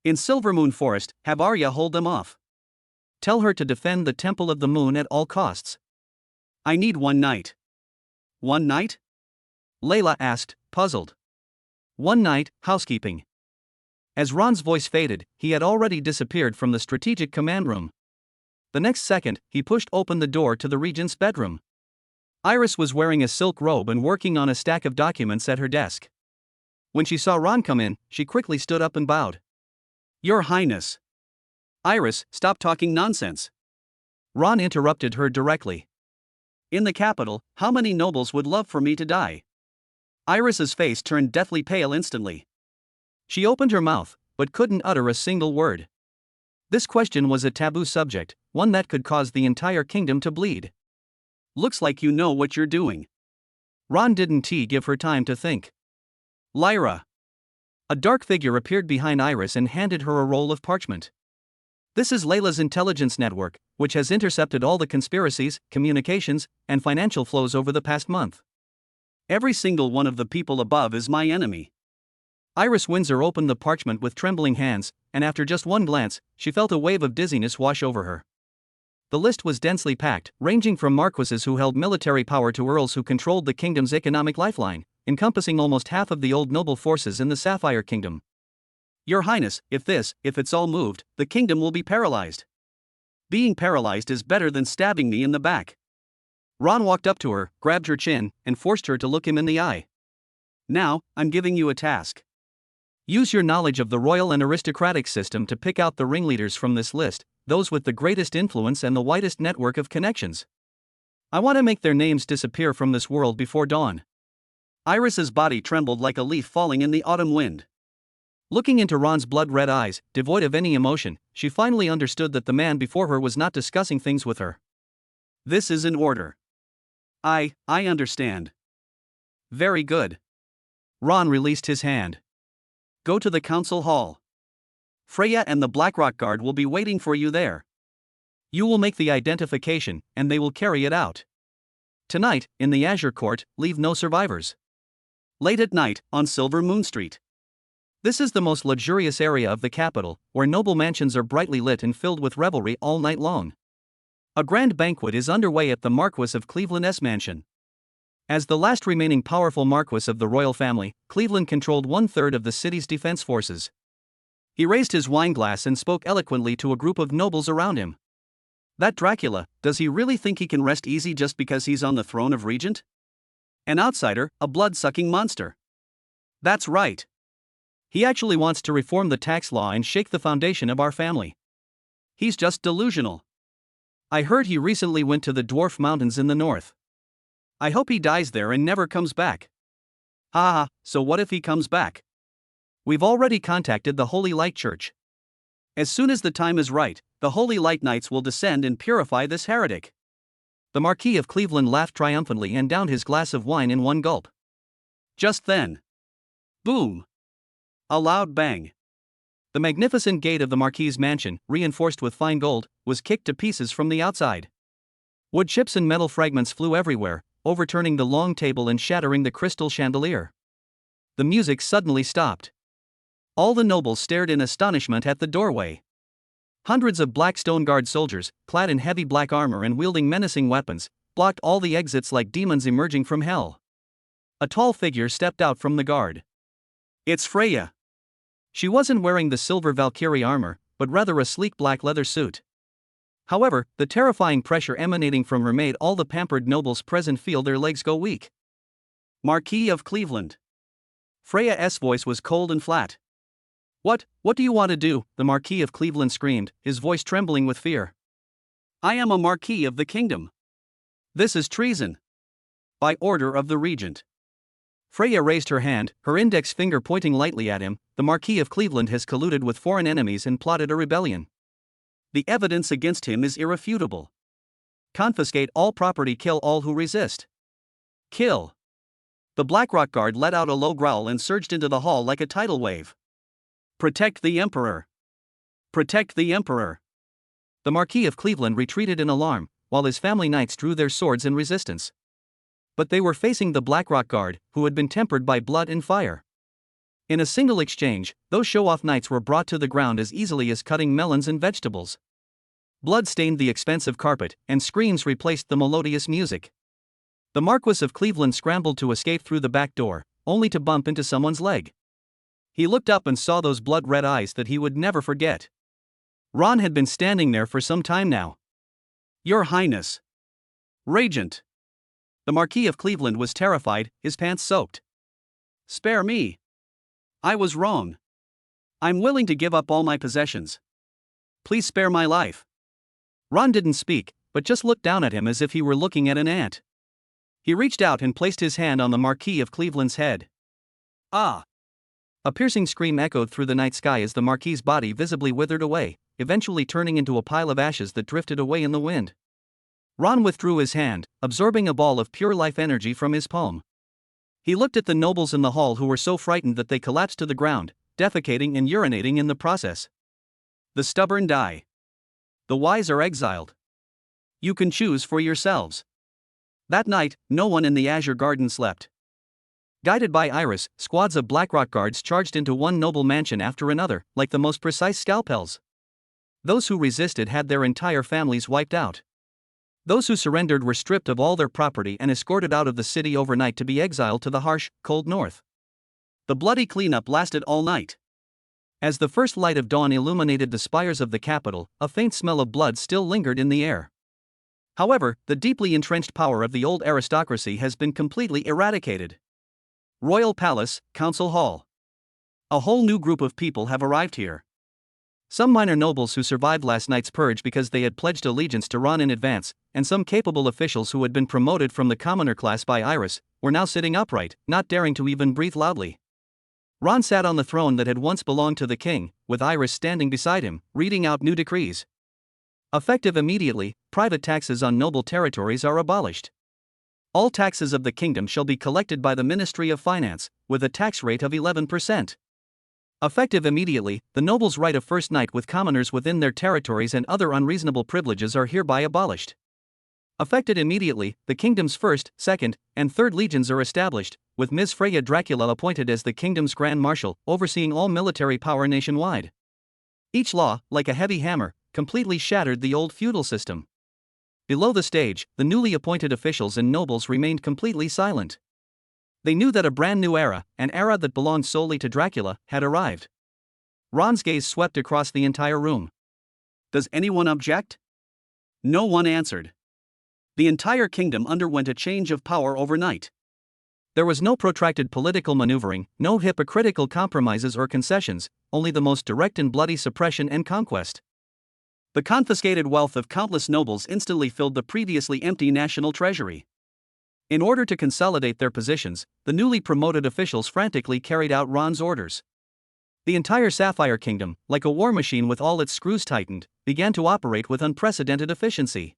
[SPEAKER 1] In Silvermoon Forest, have Arya hold them off. Tell her to defend the Temple of the Moon at all costs. I need one night. One night? Layla asked, puzzled. One night, housekeeping. As Ron's voice faded, he had already disappeared from the strategic command room. The next second, he pushed open the door to the regent's bedroom. Iris was wearing a silk robe and working on a stack of documents at her desk. When she saw Ron come in, she quickly stood up and bowed. Your Highness. Iris, stop talking nonsense. Ron interrupted her directly. In the capital, how many nobles would love for me to die? Iris's face turned deathly pale instantly. She opened her mouth, but couldn't utter a single word. This question was a taboo subject, one that could cause the entire kingdom to bleed. Looks like you know what you're doing. Ron didn't give her time to think. Lyra. A dark figure appeared behind Iris and handed her a roll of parchment. This is Layla's intelligence network, which has intercepted all the conspiracies, communications, and financial flows over the past month. Every single one of the people above is my enemy. Iris Windsor opened the parchment with trembling hands, and after just one glance, she felt a wave of dizziness wash over her. The list was densely packed, ranging from marquises who held military power to earls who controlled the kingdom's economic lifeline, encompassing almost half of the old noble forces in the Sapphire Kingdom. Your Highness, if it's all moved, the kingdom will be paralyzed. Being paralyzed is better than stabbing me in the back. Ron walked up to her, grabbed her chin, and forced her to look him in the eye. Now, I'm giving you a task. Use your knowledge of the royal and aristocratic system to pick out the ringleaders from this list, those with the greatest influence and the widest network of connections. I want to make their names disappear from this world before dawn. Iris's body trembled like a leaf falling in the autumn wind. Looking into Ron's blood-red eyes, devoid of any emotion, she finally understood that the man before her was not discussing things with her. This is in order. I understand. Very good. Ron released his hand. Go to the council hall. Freya and the Blackrock Guard will be waiting for you there. You will make the identification, and they will carry it out. Tonight, in the Azure Court, leave no survivors. Late at night, on Silver Moon Street. This is the most luxurious area of the capital, where noble mansions are brightly lit and filled with revelry all night long. A grand banquet is underway at the Marquis of Cleveland's mansion. As the last remaining powerful marquis of the royal family, Cleveland controlled 1/3 of the city's defense forces. He raised his wineglass and spoke eloquently to a group of nobles around him. That Dracula, does he really think he can rest easy just because he's on the throne of regent? An outsider, a blood-sucking monster. That's right. He actually wants to reform the tax law and shake the foundation of our family. He's just delusional. I heard he recently went to the Dwarf Mountains in the north. I hope he dies there and never comes back. Ha, so what if he comes back? We've already contacted the Holy Light Church. As soon as the time is right, the Holy Light Knights will descend and purify this heretic. The Marquis of Cleveland laughed triumphantly and downed his glass of wine in one gulp. Just then. Boom! A loud bang. The magnificent gate of the Marquis's mansion, reinforced with fine gold, was kicked to pieces from the outside. Wood chips and metal fragments flew everywhere, overturning the long table and shattering the crystal chandelier. The music suddenly stopped. All the nobles stared in astonishment at the doorway. Hundreds of Black Stone Guard soldiers, clad in heavy black armor and wielding menacing weapons, blocked all the exits like demons emerging from hell. A tall figure stepped out from the guard. It's Freya. She wasn't wearing the silver Valkyrie armor, but rather a sleek black leather suit. However, the terrifying pressure emanating from her made all the pampered nobles present feel their legs go weak. Marquis of Cleveland. Freya's voice was cold and flat. What do you want to do?" the Marquis of Cleveland screamed, his voice trembling with fear. I am a Marquis of the kingdom. This is treason. By order of the regent. Freya raised her hand, her index finger pointing lightly at him. The Marquis of Cleveland has colluded with foreign enemies and plotted a rebellion. The evidence against him is irrefutable. Confiscate all property, kill all who resist. Kill. The Blackrock Guard let out a low growl and surged into the hall like a tidal wave. Protect the Emperor. Protect the Emperor. The Marquis of Cleveland retreated in alarm, while his family knights drew their swords in resistance. But they were facing the Blackrock Guard, who had been tempered by blood and fire. In a single exchange, those show-off knights were brought to the ground as easily as cutting melons and vegetables. Blood stained the expensive carpet, and screams replaced the melodious music. The Marquis of Cleveland scrambled to escape through the back door, only to bump into someone's leg. He looked up and saw those blood-red eyes that he would never forget. Ron had been standing there for some time now. Your Highness. Regent. The Marquis of Cleveland was terrified, his pants soaked. Spare me. I was wrong. I'm willing to give up all my possessions. Please spare my life. Ron didn't speak, but just looked down at him as if he were looking at an ant. He reached out and placed his hand on the Marquis of Cleveland's head. Ah! A piercing scream echoed through the night sky as the Marquis's body visibly withered away, eventually turning into a pile of ashes that drifted away in the wind. Ron withdrew his hand, absorbing a ball of pure life energy from his palm. He looked at the nobles in the hall who were so frightened that they collapsed to the ground, defecating and urinating in the process. The stubborn die. The wise are exiled. You can choose for yourselves. That night, no one in the Azure Garden slept. Guided by Iris, squads of Blackrock Guards charged into one noble mansion after another, like the most precise scalpels. Those who resisted had their entire families wiped out. Those who surrendered were stripped of all their property and escorted out of the city overnight to be exiled to the harsh, cold north. The bloody cleanup lasted all night. As the first light of dawn illuminated the spires of the capital, a faint smell of blood still lingered in the air. However, the deeply entrenched power of the old aristocracy has been completely eradicated. Royal Palace, Council Hall. A whole new group of people have arrived here. Some minor nobles who survived last night's purge because they had pledged allegiance to Ron in advance, and some capable officials who had been promoted from the commoner class by Iris, were now sitting upright, not daring to even breathe loudly. Ron sat on the throne that had once belonged to the king, with Iris standing beside him, reading out new decrees. Effective immediately, private taxes on noble territories are abolished. All taxes of the kingdom shall be collected by the Ministry of Finance, with a tax rate of 11%. Effective immediately, the nobles' right of first night with commoners within their territories and other unreasonable privileges are hereby abolished. Effected immediately, the kingdom's 1st, 2nd, and 3rd legions are established, with Ms. Freya Dracula appointed as the kingdom's Grand Marshal, overseeing all military power nationwide. Each law, like a heavy hammer, completely shattered the old feudal system. Below the stage, the newly appointed officials and nobles remained completely silent. They knew that a brand new era, an era that belonged solely to Dracula, had arrived. Ron's gaze swept across the entire room. Does anyone object? No one answered. The entire kingdom underwent a change of power overnight. There was no protracted political maneuvering, no hypocritical compromises or concessions, only the most direct and bloody suppression and conquest. The confiscated wealth of countless nobles instantly filled the previously empty national treasury. In order to consolidate their positions, the newly promoted officials frantically carried out Ron's orders. The entire Sapphire Kingdom, like a war machine with all its screws tightened, began to operate with unprecedented efficiency.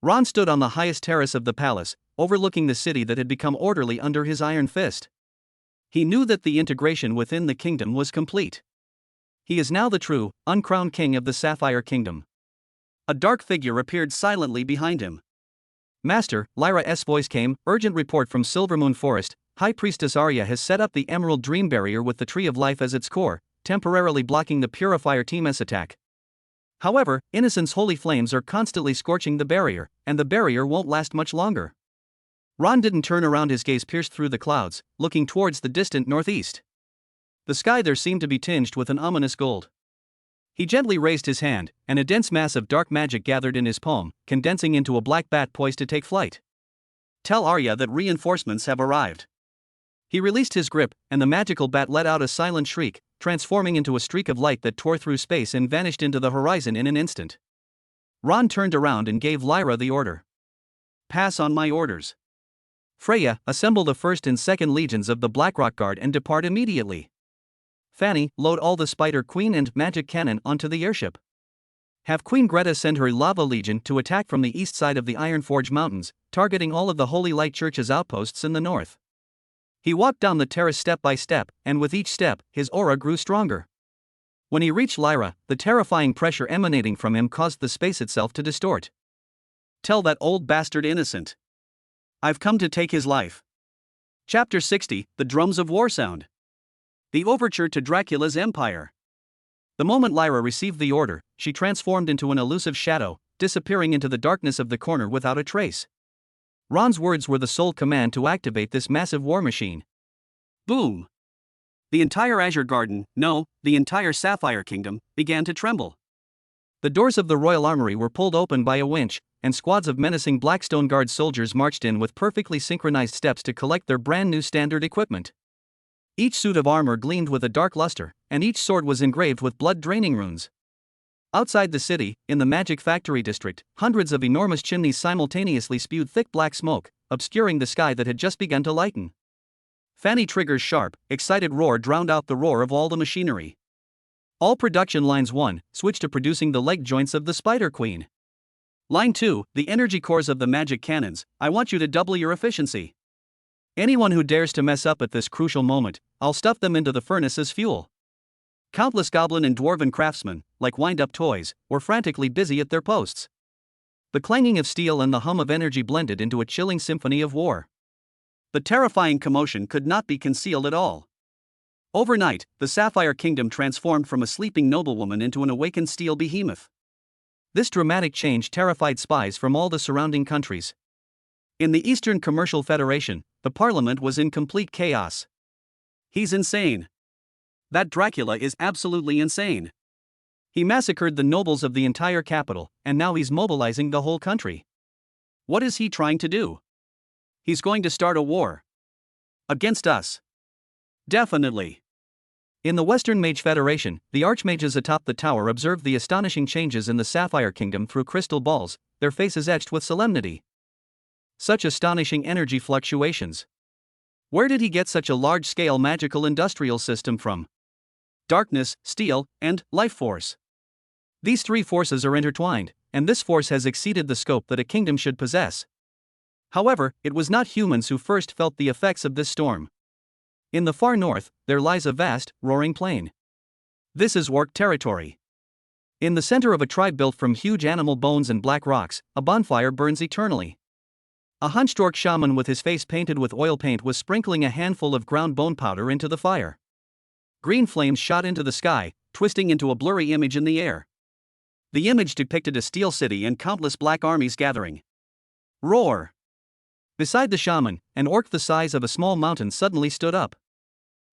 [SPEAKER 1] Ron stood on the highest terrace of the palace, overlooking the city that had become orderly under his iron fist. He knew that the integration within the kingdom was complete. He is now the true, uncrowned king of the Sapphire Kingdom. A dark figure appeared silently behind him. Master, Lyra's voice came, urgent report from Silvermoon Forest. High Priestess Arya has set up the Emerald Dream Barrier with the Tree of Life as its core, temporarily blocking the Purifier Team's attack. However, Innocent's holy flames are constantly scorching the barrier, and the barrier won't last much longer. Ron didn't turn around, his gaze pierced through the clouds, looking towards the distant northeast. The sky there seemed to be tinged with an ominous gold. He gently raised his hand, and a dense mass of dark magic gathered in his palm, condensing into a black bat poised to take flight. Tell Arya that reinforcements have arrived. He released his grip, and the magical bat let out a silent shriek, transforming into a streak of light that tore through space and vanished into the horizon in an instant. Ron turned around and gave Lyra the order. Pass on my orders. Freya, assemble the 1st and 2nd legions of the Blackrock Guard and depart immediately. Fanny, load all the Spider Queen and magic cannon onto the airship. Have Queen Greta send her Lava Legion to attack from the east side of the Ironforge Mountains, targeting all of the Holy Light Church's outposts in the north. He walked down the terrace step by step, and with each step, his aura grew stronger. When he reached Lyra, the terrifying pressure emanating from him caused the space itself to distort. Tell that old bastard Innocent. I've come to take his life. Chapter 60, The Drums of War Sound. The Overture to Dracula's Empire. The moment Lyra received the order, she transformed into an elusive shadow, disappearing into the darkness of the corner without a trace. Ron's words were the sole command to activate this massive war machine. Boom! The entire Azure Garden, no, the entire Sapphire Kingdom, began to tremble. The doors of the Royal Armory were pulled open by a winch, and squads of menacing Blackstone Guard soldiers marched in with perfectly synchronized steps to collect their brand new standard equipment. Each suit of armor gleamed with a dark luster, and each sword was engraved with blood-draining runes. Outside the city, in the Magic Factory district, hundreds of enormous chimneys simultaneously spewed thick black smoke, obscuring the sky that had just begun to lighten. Fanny Trigger's sharp, excited roar drowned out the roar of all the machinery. All production lines 1 switched to producing the leg joints of the Spider Queen. Line 2, the energy cores of the magic cannons. I want you to double your efficiency. Anyone who dares to mess up at this crucial moment, I'll stuff them into the furnace as fuel. Countless goblin and dwarven craftsmen, like wind-up toys, were frantically busy at their posts. The clanging of steel and the hum of energy blended into a chilling symphony of war. The terrifying commotion could not be concealed at all. Overnight, the Sapphire Kingdom transformed from a sleeping noblewoman into an awakened steel behemoth. This dramatic change terrified spies from all the surrounding countries. In the Eastern Commercial Federation, the parliament was in complete chaos. He's insane. That Dracula is absolutely insane. He massacred the nobles of the entire capital, and now he's mobilizing the whole country. What is he trying to do? He's going to start a war. Against us. Definitely. In the Western Mage Federation, the archmages atop the tower observed the astonishing changes in the Sapphire Kingdom through crystal balls, their faces etched with solemnity. Such astonishing energy fluctuations. Where did he get such a large-scale magical industrial system from? Darkness, steel, and life force. These three forces are intertwined, and this force has exceeded the scope that a kingdom should possess. However, it was not humans who first felt the effects of this storm. In the far north, there lies a vast, roaring plain. This is orc territory. In the center of a tribe built from huge animal bones and black rocks, a bonfire burns eternally. A hunched orc shaman with his face painted with oil paint was sprinkling a handful of ground bone powder into the fire. Green flames shot into the sky, twisting into a blurry image in the air. The image depicted a steel city and countless black armies gathering. Roar! Beside the shaman, an orc the size of a small mountain suddenly stood up.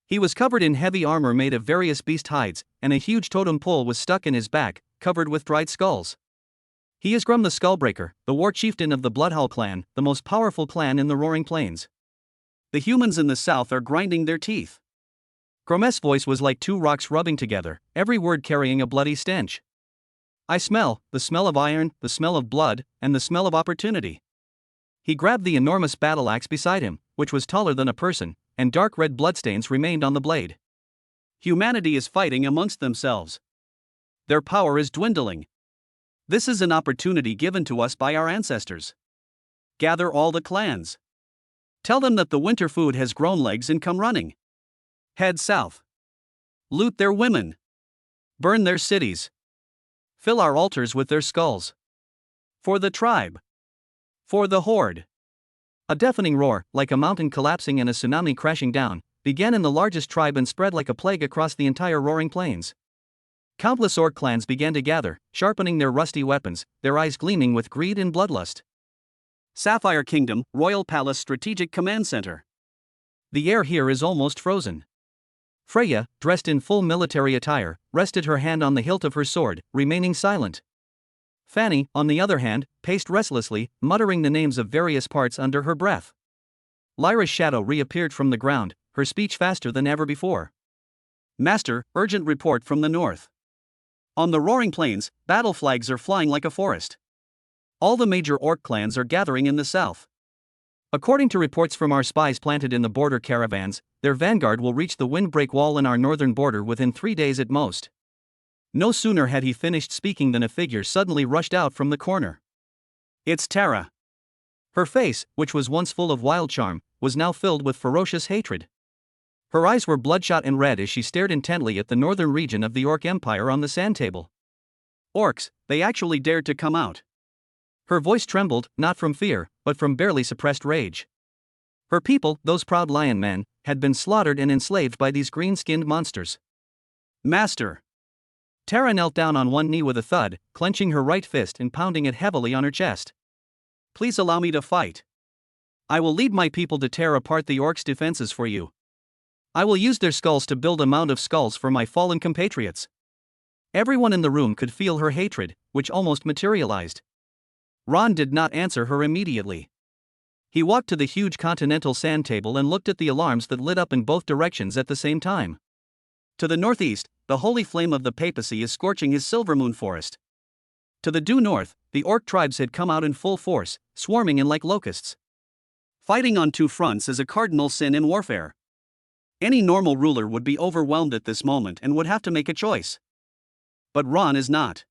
[SPEAKER 1] He was covered in heavy armor made of various beast hides, and a huge totem pole was stuck in his back, covered with dried skulls. He is Grum the Skullbreaker, the war chieftain of the Bloodhowl clan, the most powerful clan in the Roaring Plains. The humans in the south are grinding their teeth. Grum's voice was like two rocks rubbing together, every word carrying a bloody stench. I smell the smell of iron, the smell of blood, and the smell of opportunity. He grabbed the enormous battle axe beside him, which was taller than a person, and dark red bloodstains remained on the blade. Humanity is fighting amongst themselves. Their power is dwindling. This is an opportunity given to us by our ancestors. Gather all the clans. Tell them that the winter food has grown legs and come running. Head south. Loot their women. Burn their cities. Fill our altars with their skulls. For the tribe. For the horde. A deafening roar, like a mountain collapsing and a tsunami crashing down, began in the largest tribe and spread like a plague across the entire Roaring Plains. Countless orc clans began to gather, sharpening their rusty weapons, their eyes gleaming with greed and bloodlust. Sapphire Kingdom, Royal Palace Strategic Command Center. The air here is almost frozen. Freya, dressed in full military attire, rested her hand on the hilt of her sword, remaining silent. Fanny, on the other hand, paced restlessly, muttering the names of various parts under her breath. Lyra's shadow reappeared from the ground, her speech faster than ever before. Master, urgent report from the north. On the Roaring Plains, battle flags are flying like a forest. All the major orc clans are gathering in the south. According to reports from our spies planted in the border caravans, their vanguard will reach the windbreak wall in our northern border within 3 days at most. No sooner had he finished speaking than a figure suddenly rushed out from the corner. It's Tara. Her face, which was once full of wild charm, was now filled with ferocious hatred. Her eyes were bloodshot and red as she stared intently at the northern region of the Orc Empire on the sand table. Orcs, they actually dared to come out. Her voice trembled, not from fear, but from barely suppressed rage. Her people, those proud lion men, had been slaughtered and enslaved by these green-skinned monsters. Master. Tara knelt down on one knee with a thud, clenching her right fist and pounding it heavily on her chest. Please allow me to fight. I will lead my people to tear apart the orcs' defenses for you. I will use their skulls to build a mound of skulls for my fallen compatriots. Everyone in the room could feel her hatred, which almost materialized. Ron did not answer her immediately. He walked to the huge continental sand table and looked at the alarms that lit up in both directions at the same time. To the northeast, the holy flame of the papacy is scorching his Silvermoon forest. To the due north, the orc tribes had come out in full force, swarming in like locusts. Fighting on two fronts is a cardinal sin in warfare. Any normal ruler would be overwhelmed at this moment and would have to make a choice. But Ron is not.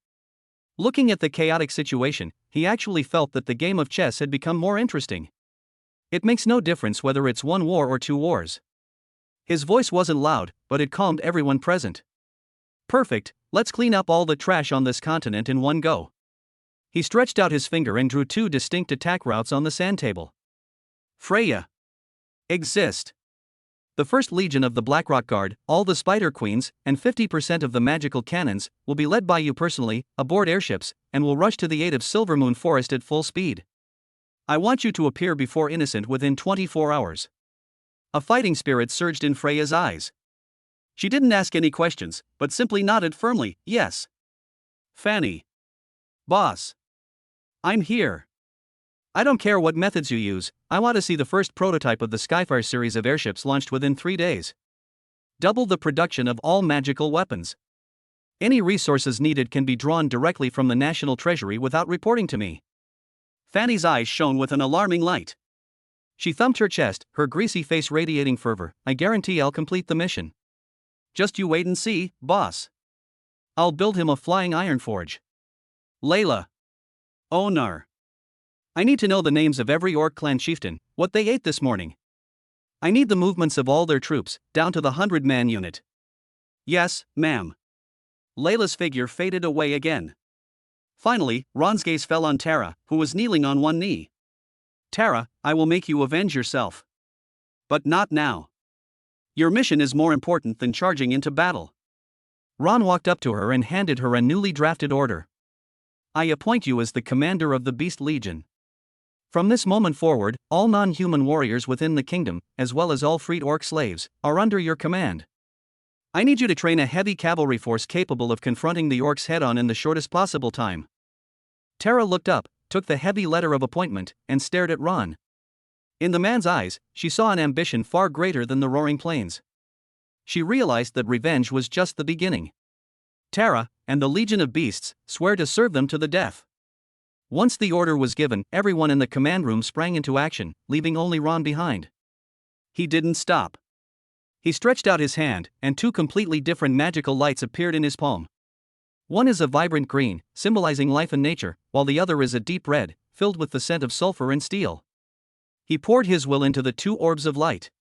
[SPEAKER 1] Looking at the chaotic situation, he actually felt that the game of chess had become more interesting. It makes no difference whether it's one war or two wars. His voice wasn't loud, but it calmed everyone present. Perfect, let's clean up all the trash on this continent in one go. He stretched out his finger and drew two distinct attack routes on the sand table. Freya. Exist. The first legion of the Blackrock Guard, all the Spider Queens, and 50% of the magical cannons, will be led by you personally, aboard airships, and will rush to the aid of Silvermoon Forest at full speed. I want you to appear before Innocent within 24 hours. A fighting spirit surged in Freya's eyes. She didn't ask any questions, but simply nodded firmly, yes. Fanny. Boss. I'm here. I don't care what methods you use, I want to see the first prototype of the Skyfire series of airships launched within 3 days. Double the production of all magical weapons. Any resources needed can be drawn directly from the National Treasury without reporting to me. Fanny's eyes shone with an alarming light. She thumped her chest, her greasy face radiating fervor. I guarantee I'll complete the mission. Just you wait and see, boss. I'll build him a flying iron forge. Layla. Onar. I need to know the names of every Orc clan chieftain, what they ate this morning. I need the movements of all their troops, down to the 100-man unit. Yes, ma'am. Layla's figure faded away again. Finally, Ron's gaze fell on Tara, who was kneeling on one knee. Tara, I will make you avenge yourself. But not now. Your mission is more important than charging into battle. Ron walked up to her and handed her a newly drafted order. I appoint you as the commander of the Beast Legion. From this moment forward, all non-human warriors within the kingdom, as well as all freed Orc slaves, are under your command. I need you to train a heavy cavalry force capable of confronting the Orcs head-on in the shortest possible time. Tara looked up, took the heavy letter of appointment, and stared at Ron. In the man's eyes, she saw an ambition far greater than the Roaring Plains. She realized that revenge was just the beginning. Tara, and the Legion of Beasts, swear to serve them to the death. Once the order was given, everyone in the command room sprang into action, leaving only Ron behind. He didn't stop. He stretched out his hand, and 2 completely different magical lights appeared in his palm. One is a vibrant green, symbolizing life and nature, while the other is a deep red, filled with the scent of sulfur and steel. He poured his will into the 2 orbs of light.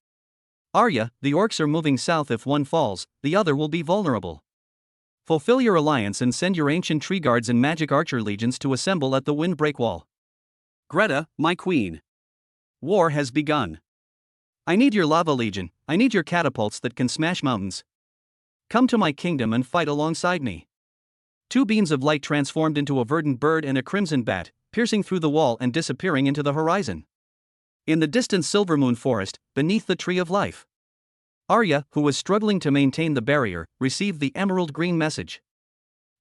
[SPEAKER 1] Arya, the Orcs are moving south. If one falls, the other will be vulnerable. Fulfill your alliance and send your ancient tree guards and magic archer legions to assemble at the Windbreak Wall. Greta, my queen. War has begun. I need your lava legion, I need your catapults that can smash mountains. Come to my kingdom and fight alongside me. 2 beams of light transformed into a verdant bird and a crimson bat, piercing through the wall and disappearing into the horizon. In the distant Silvermoon Forest, beneath the Tree of Life. Arya, who was struggling to maintain the barrier, received the emerald green message.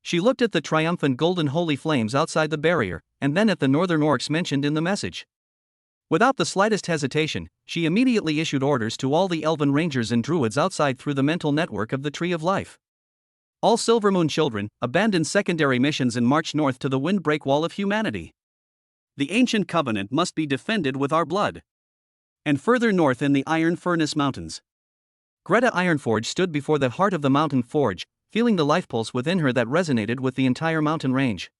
[SPEAKER 1] She looked at the triumphant golden holy flames outside the barrier, and then at the northern Orcs mentioned in the message. Without the slightest hesitation, she immediately issued orders to all the elven rangers and druids outside through the mental network of the Tree of Life. All Silvermoon children, abandon secondary missions and march north to the Windbreak Wall of humanity. The ancient covenant must be defended with our blood. And further north in the Iron Furnace Mountains. Greta Ironforge stood before the heart of the mountain forge, feeling the life pulse within her that resonated with the entire mountain range.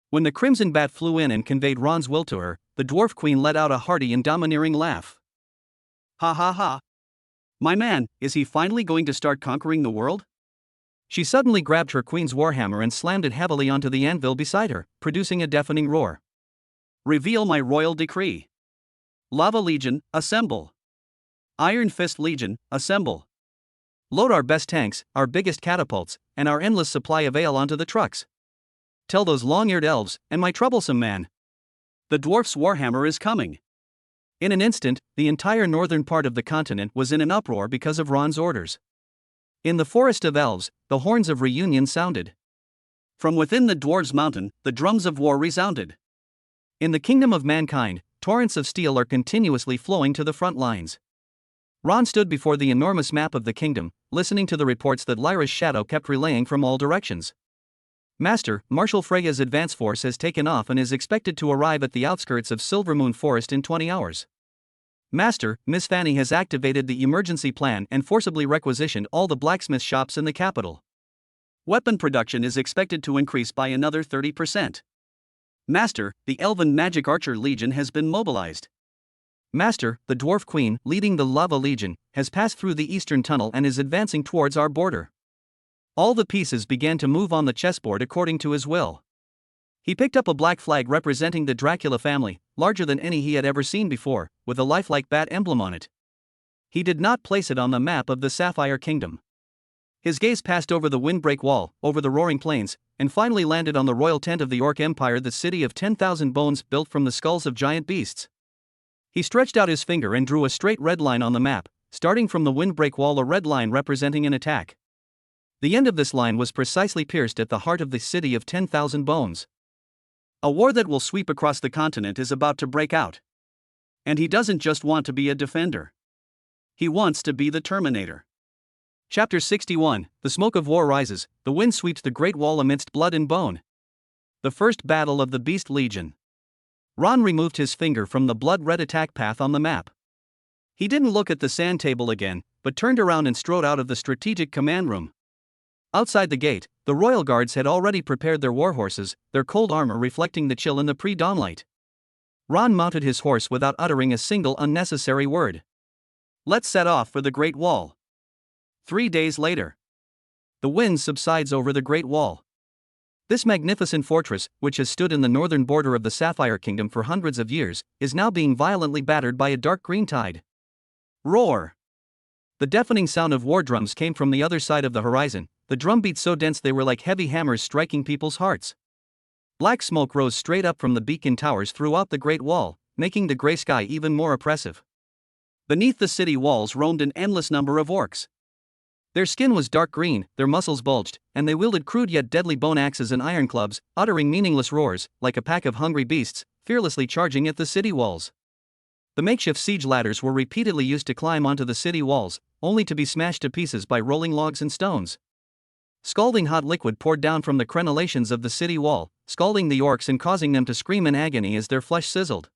[SPEAKER 1] When the crimson bat flew in and conveyed Ron's will to her, the dwarf queen let out a hearty and domineering laugh. Ha ha ha. My man, is he finally going to start conquering the world? She suddenly grabbed her queen's warhammer and slammed it heavily onto the anvil beside her, producing a deafening roar. Reveal my royal decree. Lava Legion, assemble. Iron Fist Legion, assemble. Load our best tanks, our biggest catapults, and our endless supply of ale onto the trucks. Tell those long-eared elves, and my troublesome man. The dwarf's warhammer is coming. In an instant, the entire northern part of the continent was in an uproar because of Ron's orders. In the forest of elves, the horns of reunion sounded. From within the dwarves' mountain, the drums of war resounded. In the kingdom of mankind, torrents of steel are continuously flowing to the front lines. Ron stood before the enormous map of the kingdom, listening to the reports that Lyra's shadow kept relaying from all directions. Master, Marshal Freya's advance force has taken off and is expected to arrive at the outskirts of Silvermoon Forest in 20 hours. Master, Miss Fanny has activated the emergency plan and forcibly requisitioned all the blacksmith shops in the capital. Weapon production is expected to increase by another 30%. Master, the Elven Magic Archer Legion has been mobilized. Master, the Dwarf Queen, leading the Lava Legion, has passed through the eastern tunnel and is advancing towards our border. All the pieces began to move on the chessboard according to his will. He picked up a black flag representing the Dracula family, larger than any he had ever seen before, with a lifelike bat emblem on it. He did not place it on the map of the Sapphire Kingdom. His gaze passed over the windbreak wall, over the roaring plains, and finally landed on the royal tent of the Orc Empire, the city of 10,000 bones built from the skulls of giant beasts. He stretched out his finger and drew a straight red line on the map, starting from the windbreak wall, a red line representing an attack. The end of this line was precisely pierced at the heart of the city of 10,000 bones. A war that will sweep across the continent is about to break out. And he doesn't just want to be a defender. He wants to be the Terminator. Chapter 61, The Smoke of War Rises, the wind sweeps the Great Wall amidst blood and bone. The first battle of the Beast Legion. Ron removed his finger from the blood-red attack path on the map. He didn't look at the sand table again, but turned around and strode out of the strategic command room. Outside the gate, the royal guards had already prepared their warhorses, their cold armor reflecting the chill in the pre-dawn light. Ron mounted his horse without uttering a single unnecessary word. Let's set off for the Great Wall. 3 days later. The wind subsides over the Great Wall. This magnificent fortress, which has stood in the northern border of the Sapphire Kingdom for hundreds of years, is now being violently battered by a dark green tide. Roar! The deafening sound of war drums came from the other side of the horizon, the drum beats so dense they were like heavy hammers striking people's hearts. Black smoke rose straight up from the beacon towers throughout the Great Wall, making the gray sky even more oppressive. Beneath the city walls roamed an endless number of orcs. Their skin was dark green, their muscles bulged, and they wielded crude yet deadly bone axes and iron clubs, uttering meaningless roars, like a pack of hungry beasts, fearlessly charging at the city walls. The makeshift siege ladders were repeatedly used to climb onto the city walls, only to be smashed to pieces by rolling logs and stones. Scalding hot liquid poured down from the crenellations of the city wall, scalding the orcs and causing them to scream in agony as their flesh sizzled.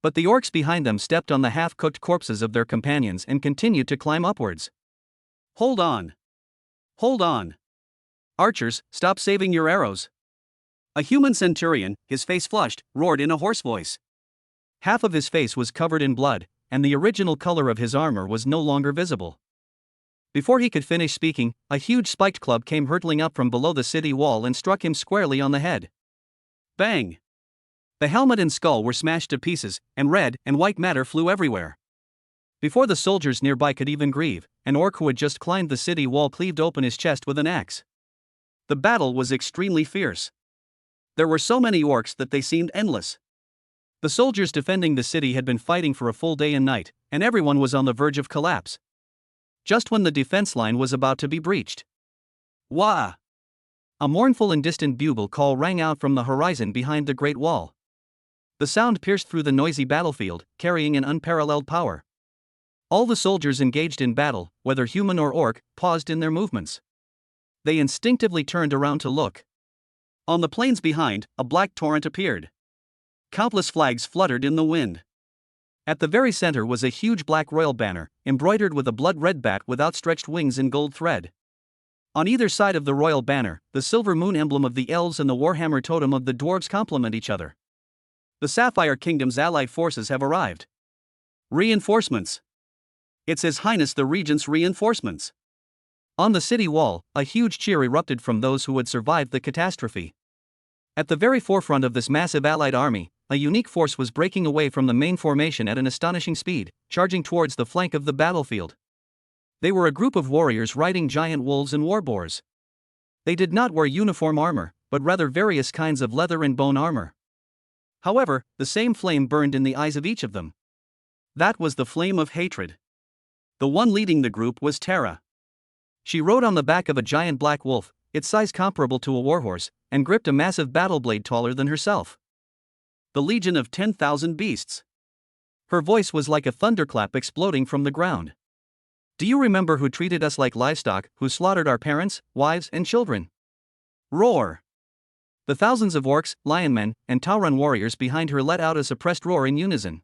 [SPEAKER 1] But the orcs behind them stepped on the half-cooked corpses of their companions and continued to climb upwards. Hold on. Hold on. Archers, stop saving your arrows. A human centurion, his face flushed, roared in a hoarse voice. Half of his face was covered in blood, and the original color of his armor was no longer visible. Before he could finish speaking, a huge spiked club came hurtling up from below the city wall and struck him squarely on the head. Bang! The helmet and skull were smashed to pieces, and red and white matter flew everywhere. Before the soldiers nearby could even grieve, an orc who had just climbed the city wall cleaved open his chest with an axe. The battle was extremely fierce. There were so many orcs that they seemed endless. The soldiers defending the city had been fighting for a full day and night, and everyone was on the verge of collapse. Just when the defense line was about to be breached. Wah! A mournful and distant bugle call rang out from the horizon behind the Great Wall. The sound pierced through the noisy battlefield, carrying an unparalleled power. All the soldiers engaged in battle, whether human or orc, paused in their movements. They instinctively turned around to look. On the plains behind, a black torrent appeared. Countless flags fluttered in the wind. At the very center was a huge black royal banner, embroidered with a blood-red bat with outstretched wings in gold thread. On either side of the royal banner, the silver moon emblem of the elves and the warhammer totem of the dwarves complement each other. The Sapphire Kingdom's allied forces have arrived. Reinforcements. It's His Highness the Regent's reinforcements. On the city wall, a huge cheer erupted from those who had survived the catastrophe. At the very forefront of this massive allied army, a unique force was breaking away from the main formation at an astonishing speed, charging towards the flank of the battlefield. They were a group of warriors riding giant wolves and war boars. They did not wear uniform armor, but rather various kinds of leather and bone armor. However, the same flame burned in the eyes of each of them. That was the flame of hatred. The one leading the group was Tara. She rode on the back of a giant black wolf, its size comparable to a warhorse, and gripped a massive battle blade taller than herself. The legion of 10,000 beasts. Her voice was like a thunderclap exploding from the ground. Do you remember who treated us like livestock, who slaughtered our parents, wives, and children? Roar! The thousands of orcs, lionmen, and Tauran warriors behind her let out a suppressed roar in unison.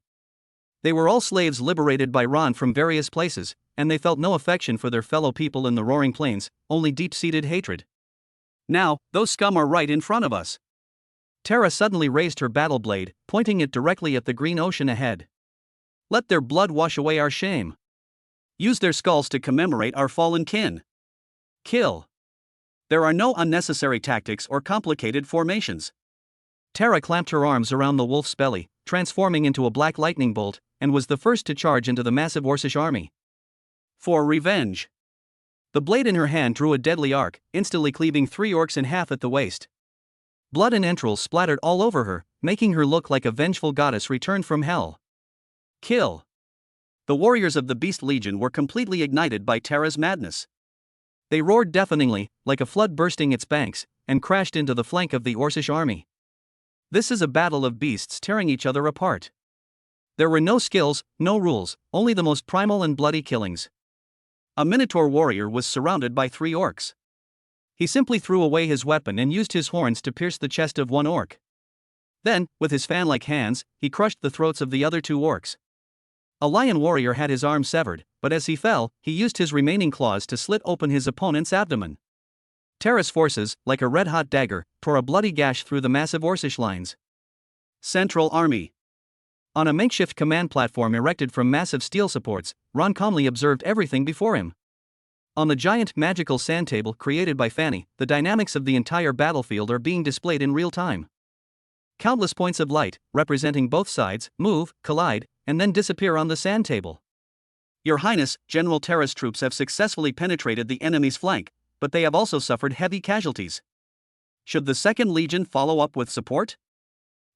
[SPEAKER 1] They were all slaves liberated by Ron from various places, and they felt no affection for their fellow people in the roaring plains, only deep-seated hatred. Now, those scum are right in front of us. Tara suddenly raised her battle blade, pointing it directly at the green ocean ahead. Let their blood wash away our shame. Use their skulls to commemorate our fallen kin. Kill. There are no unnecessary tactics or complicated formations. Tara clamped her arms around the wolf's belly, transforming into a black lightning bolt, and was the first to charge into the massive Orcish army. For revenge. The blade in her hand drew a deadly arc, instantly cleaving 3 orcs in half at the waist. Blood and entrails splattered all over her, making her look like a vengeful goddess returned from hell. Kill. The warriors of the Beast Legion were completely ignited by Terra's madness. They roared deafeningly, like a flood bursting its banks, and crashed into the flank of the Orcish army. This is a battle of beasts tearing each other apart. There were no skills, no rules, only the most primal and bloody killings. A Minotaur warrior was surrounded by 3 orcs. He simply threw away his weapon and used his horns to pierce the chest of one orc. Then, with his fan-like hands, he crushed the throats of the other 2 orcs. A lion warrior had his arm severed, but as he fell, he used his remaining claws to slit open his opponent's abdomen. Terra's forces, like a red-hot dagger, tore a bloody gash through the massive Orcish lines. Central Army. On a makeshift command platform erected from massive steel supports, Ron calmly observed everything before him. On the giant magical sand table created by Fanny, the dynamics of the entire battlefield are being displayed in real time. Countless points of light, representing both sides, move, collide, and then disappear on the sand table. Your Highness, General Terra's troops have successfully penetrated the enemy's flank, but they have also suffered heavy casualties. Should the 2nd Legion follow up with support?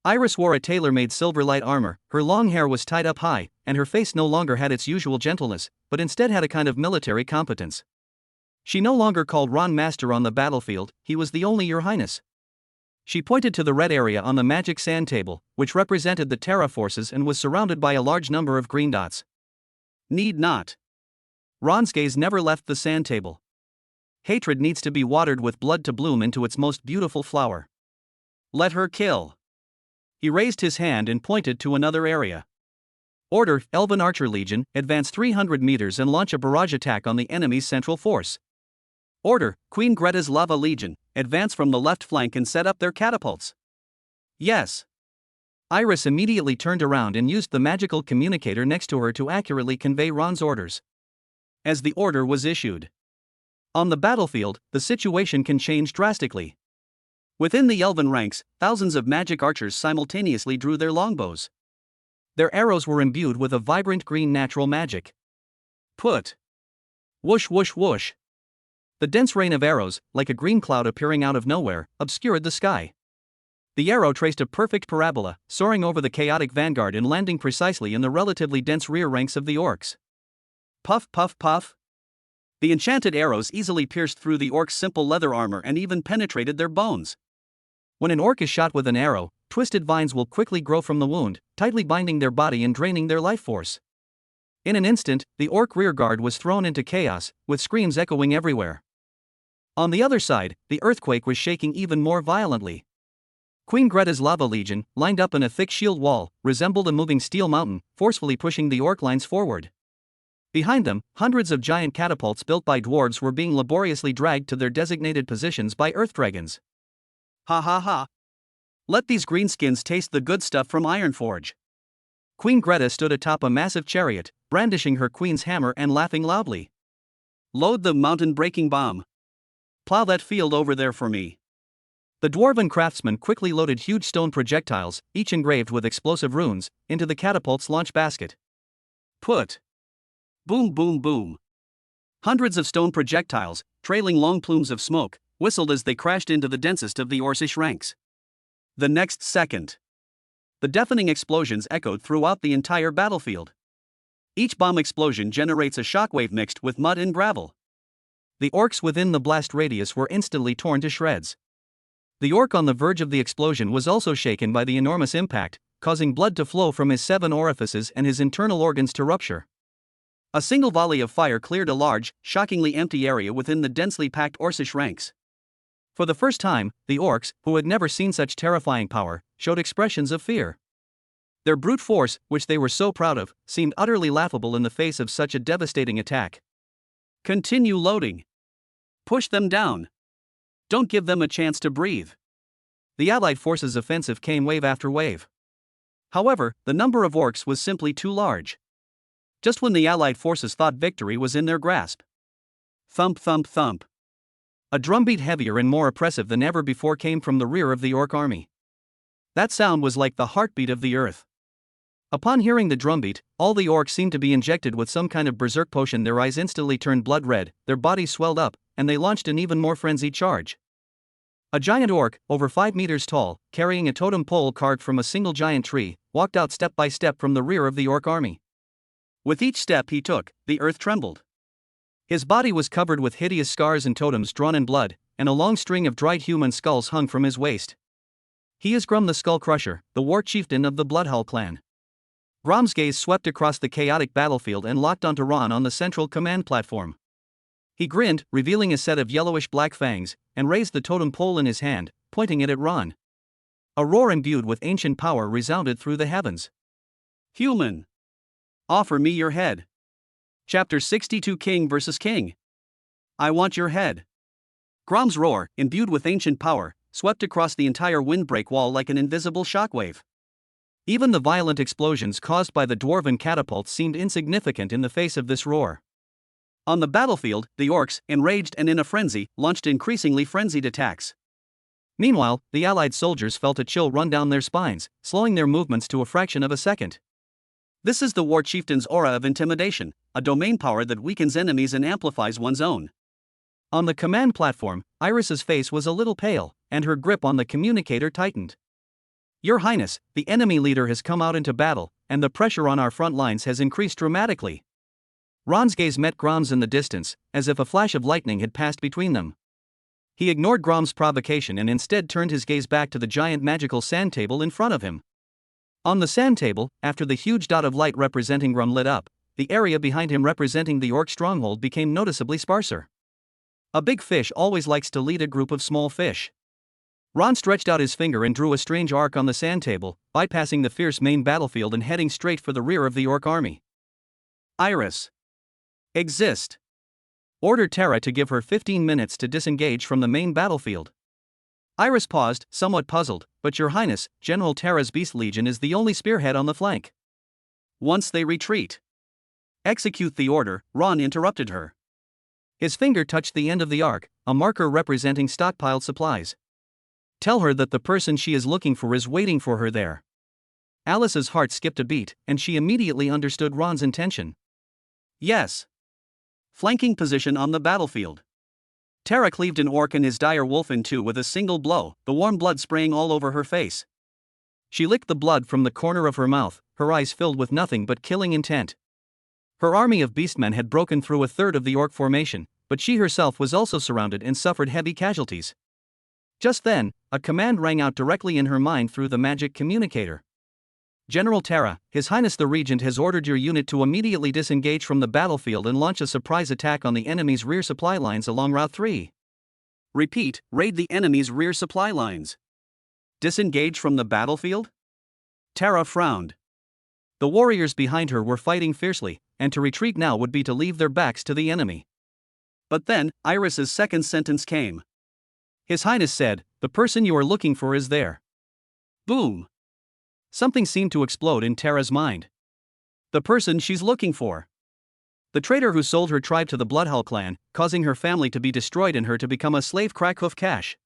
[SPEAKER 1] Iris wore a tailor-made silver light armor, her long hair was tied up high, and her face no longer had its usual gentleness, but instead had a kind of military competence. She no longer called Ron master on the battlefield, he was the only Your Highness. She pointed to the red area on the magic sand table, which represented the Terra forces and was surrounded by a large number of green dots. Need not. Ron's gaze never left the sand table. Hatred needs to be watered with blood to bloom into its most beautiful flower. Let her kill. He raised his hand and pointed to another area. Order, Elven Archer Legion, advance 300 meters and launch a barrage attack on the enemy's central force. Order, Queen Greta's Lava Legion, advance from the left flank and set up their catapults. Yes. Iris immediately turned around and used the magical communicator next to her to accurately convey Ron's orders. As the order was issued. On the battlefield, the situation can change drastically. Within the elven ranks, thousands of magic archers simultaneously drew their longbows. Their arrows were imbued with a vibrant green natural magic. Put. Whoosh whoosh whoosh. The dense rain of arrows, like a green cloud appearing out of nowhere, obscured the sky. The arrow traced a perfect parabola, soaring over the chaotic vanguard and landing precisely in the relatively dense rear ranks of the orcs. Puff puff puff. The enchanted arrows easily pierced through the orcs' simple leather armor and even penetrated their bones. When an orc is shot with an arrow, twisted vines will quickly grow from the wound, tightly binding their body and draining their life force. In an instant, the orc rearguard was thrown into chaos, with screams echoing everywhere. On the other side, the earthquake was shaking even more violently. Queen Greta's Lava Legion, lined up in a thick shield wall, resembled a moving steel mountain, forcefully pushing the orc lines forward. Behind them, hundreds of giant catapults built by dwarves were being laboriously dragged to their designated positions by earth dragons. Ha ha ha. Let these greenskins taste the good stuff from Ironforge. Queen Greta stood atop a massive chariot, brandishing her queen's hammer and laughing loudly. Load the mountain-breaking bomb. Plow that field over there for me. The dwarven craftsmen quickly loaded huge stone projectiles, each engraved with explosive runes, into the catapult's launch basket. Put. Boom boom boom. Hundreds of stone projectiles, trailing long plumes of smoke, whistled as they crashed into the densest of the Orcish ranks. The next second, the deafening explosions echoed throughout the entire battlefield. Each bomb explosion generates a shockwave mixed with mud and gravel. The orcs within the blast radius were instantly torn to shreds. The orc on the verge of the explosion was also shaken by the enormous impact, causing blood to flow from his 7 orifices and his internal organs to rupture. A single volley of fire cleared a large, shockingly empty area within the densely packed Orcish ranks. For the first time, the orcs, who had never seen such terrifying power, showed expressions of fear. Their brute force, which they were so proud of, seemed utterly laughable in the face of such a devastating attack. Continue loading. Push them down. Don't give them a chance to breathe. The Allied forces' offensive came wave after wave. However, the number of orcs was simply too large. Just when the Allied forces thought victory was in their grasp. Thump thump thump. A drumbeat heavier and more oppressive than ever before came from the rear of the orc army. That sound was like the heartbeat of the earth. Upon hearing the drumbeat, all the orcs seemed to be injected with some kind of berserk potion. Their eyes instantly turned blood red, their bodies swelled up, and they launched an even more frenzied charge. A giant orc, over 5 meters tall, carrying a totem pole carved from a single giant tree, walked out step by step from the rear of the orc army. With each step he took, the earth trembled. His body was covered with hideous scars and totems drawn in blood, and a long string of dried human skulls hung from his waist. He is Grum the Skull Crusher, the war chieftain of the Bloodhull clan. Grom's gaze swept across the chaotic battlefield and locked onto Ron on the central command platform. He grinned, revealing a set of yellowish-black fangs, and raised the totem pole in his hand, pointing it at Ron. A roar imbued with ancient power resounded through the heavens. Human! Offer me your head. Chapter 62 King vs. King. I want your head. Grom's roar, imbued with ancient power, swept across the entire windbreak wall like an invisible shockwave. Even the violent explosions caused by the dwarven catapults seemed insignificant in the face of this roar. On the battlefield, the orcs, enraged and in a frenzy, launched increasingly frenzied attacks. Meanwhile, the allied soldiers felt a chill run down their spines, slowing their movements to a fraction of a second. This is the war chieftain's aura of intimidation, a domain power that weakens enemies and amplifies one's own. On the command platform, Iris's face was a little pale, and her grip on the communicator tightened. Your Highness, the enemy leader has come out into battle, and the pressure on our front lines has increased dramatically. Ron's gaze met Grom's in the distance, as if a flash of lightning had passed between them. He ignored Grom's provocation and instead turned his gaze back to the giant magical sand table in front of him. On the sand table, after the huge dot of light representing Grom lit up, the area behind him representing the orc stronghold became noticeably sparser. A big fish always likes to lead a group of small fish. Ron stretched out his finger and drew a strange arc on the sand table, bypassing the fierce main battlefield and heading straight for the rear of the orc army. Iris. Exist. Order Terra to give her 15 minutes to disengage from the main battlefield. Iris paused, somewhat puzzled, but Your Highness, General Terra's Beast Legion is the only spearhead on the flank. Once they retreat. Execute the order, Ron interrupted her. His finger touched the end of the arc, a marker representing stockpiled supplies. Tell her that the person she is looking for is waiting for her there. Alice's heart skipped a beat, and she immediately understood Ron's intention. Yes. Flanking position on the battlefield. Terra cleaved an orc and his dire wolf in two with a single blow, the warm blood spraying all over her face. She licked the blood from the corner of her mouth, her eyes filled with nothing but killing intent. Her army of beastmen had broken through a third of the orc formation, but she herself was also surrounded and suffered heavy casualties. Just then, a command rang out directly in her mind through the magic communicator. General Terra, His Highness the Regent has ordered your unit to immediately disengage from the battlefield and launch a surprise attack on the enemy's rear supply lines along Route 3. Repeat, raid the enemy's rear supply lines. Disengage from the battlefield? Terra frowned. The warriors behind her were fighting fiercely, and to retreat now would be to leave their backs to the enemy. But then, Iris's second sentence came. His Highness said, the person you are looking for is there. Boom. Something seemed to explode in Terra's mind. The person she's looking for. The traitor who sold her tribe to the Bloodhull clan, causing her family to be destroyed and her to become a slave crackhoof cash.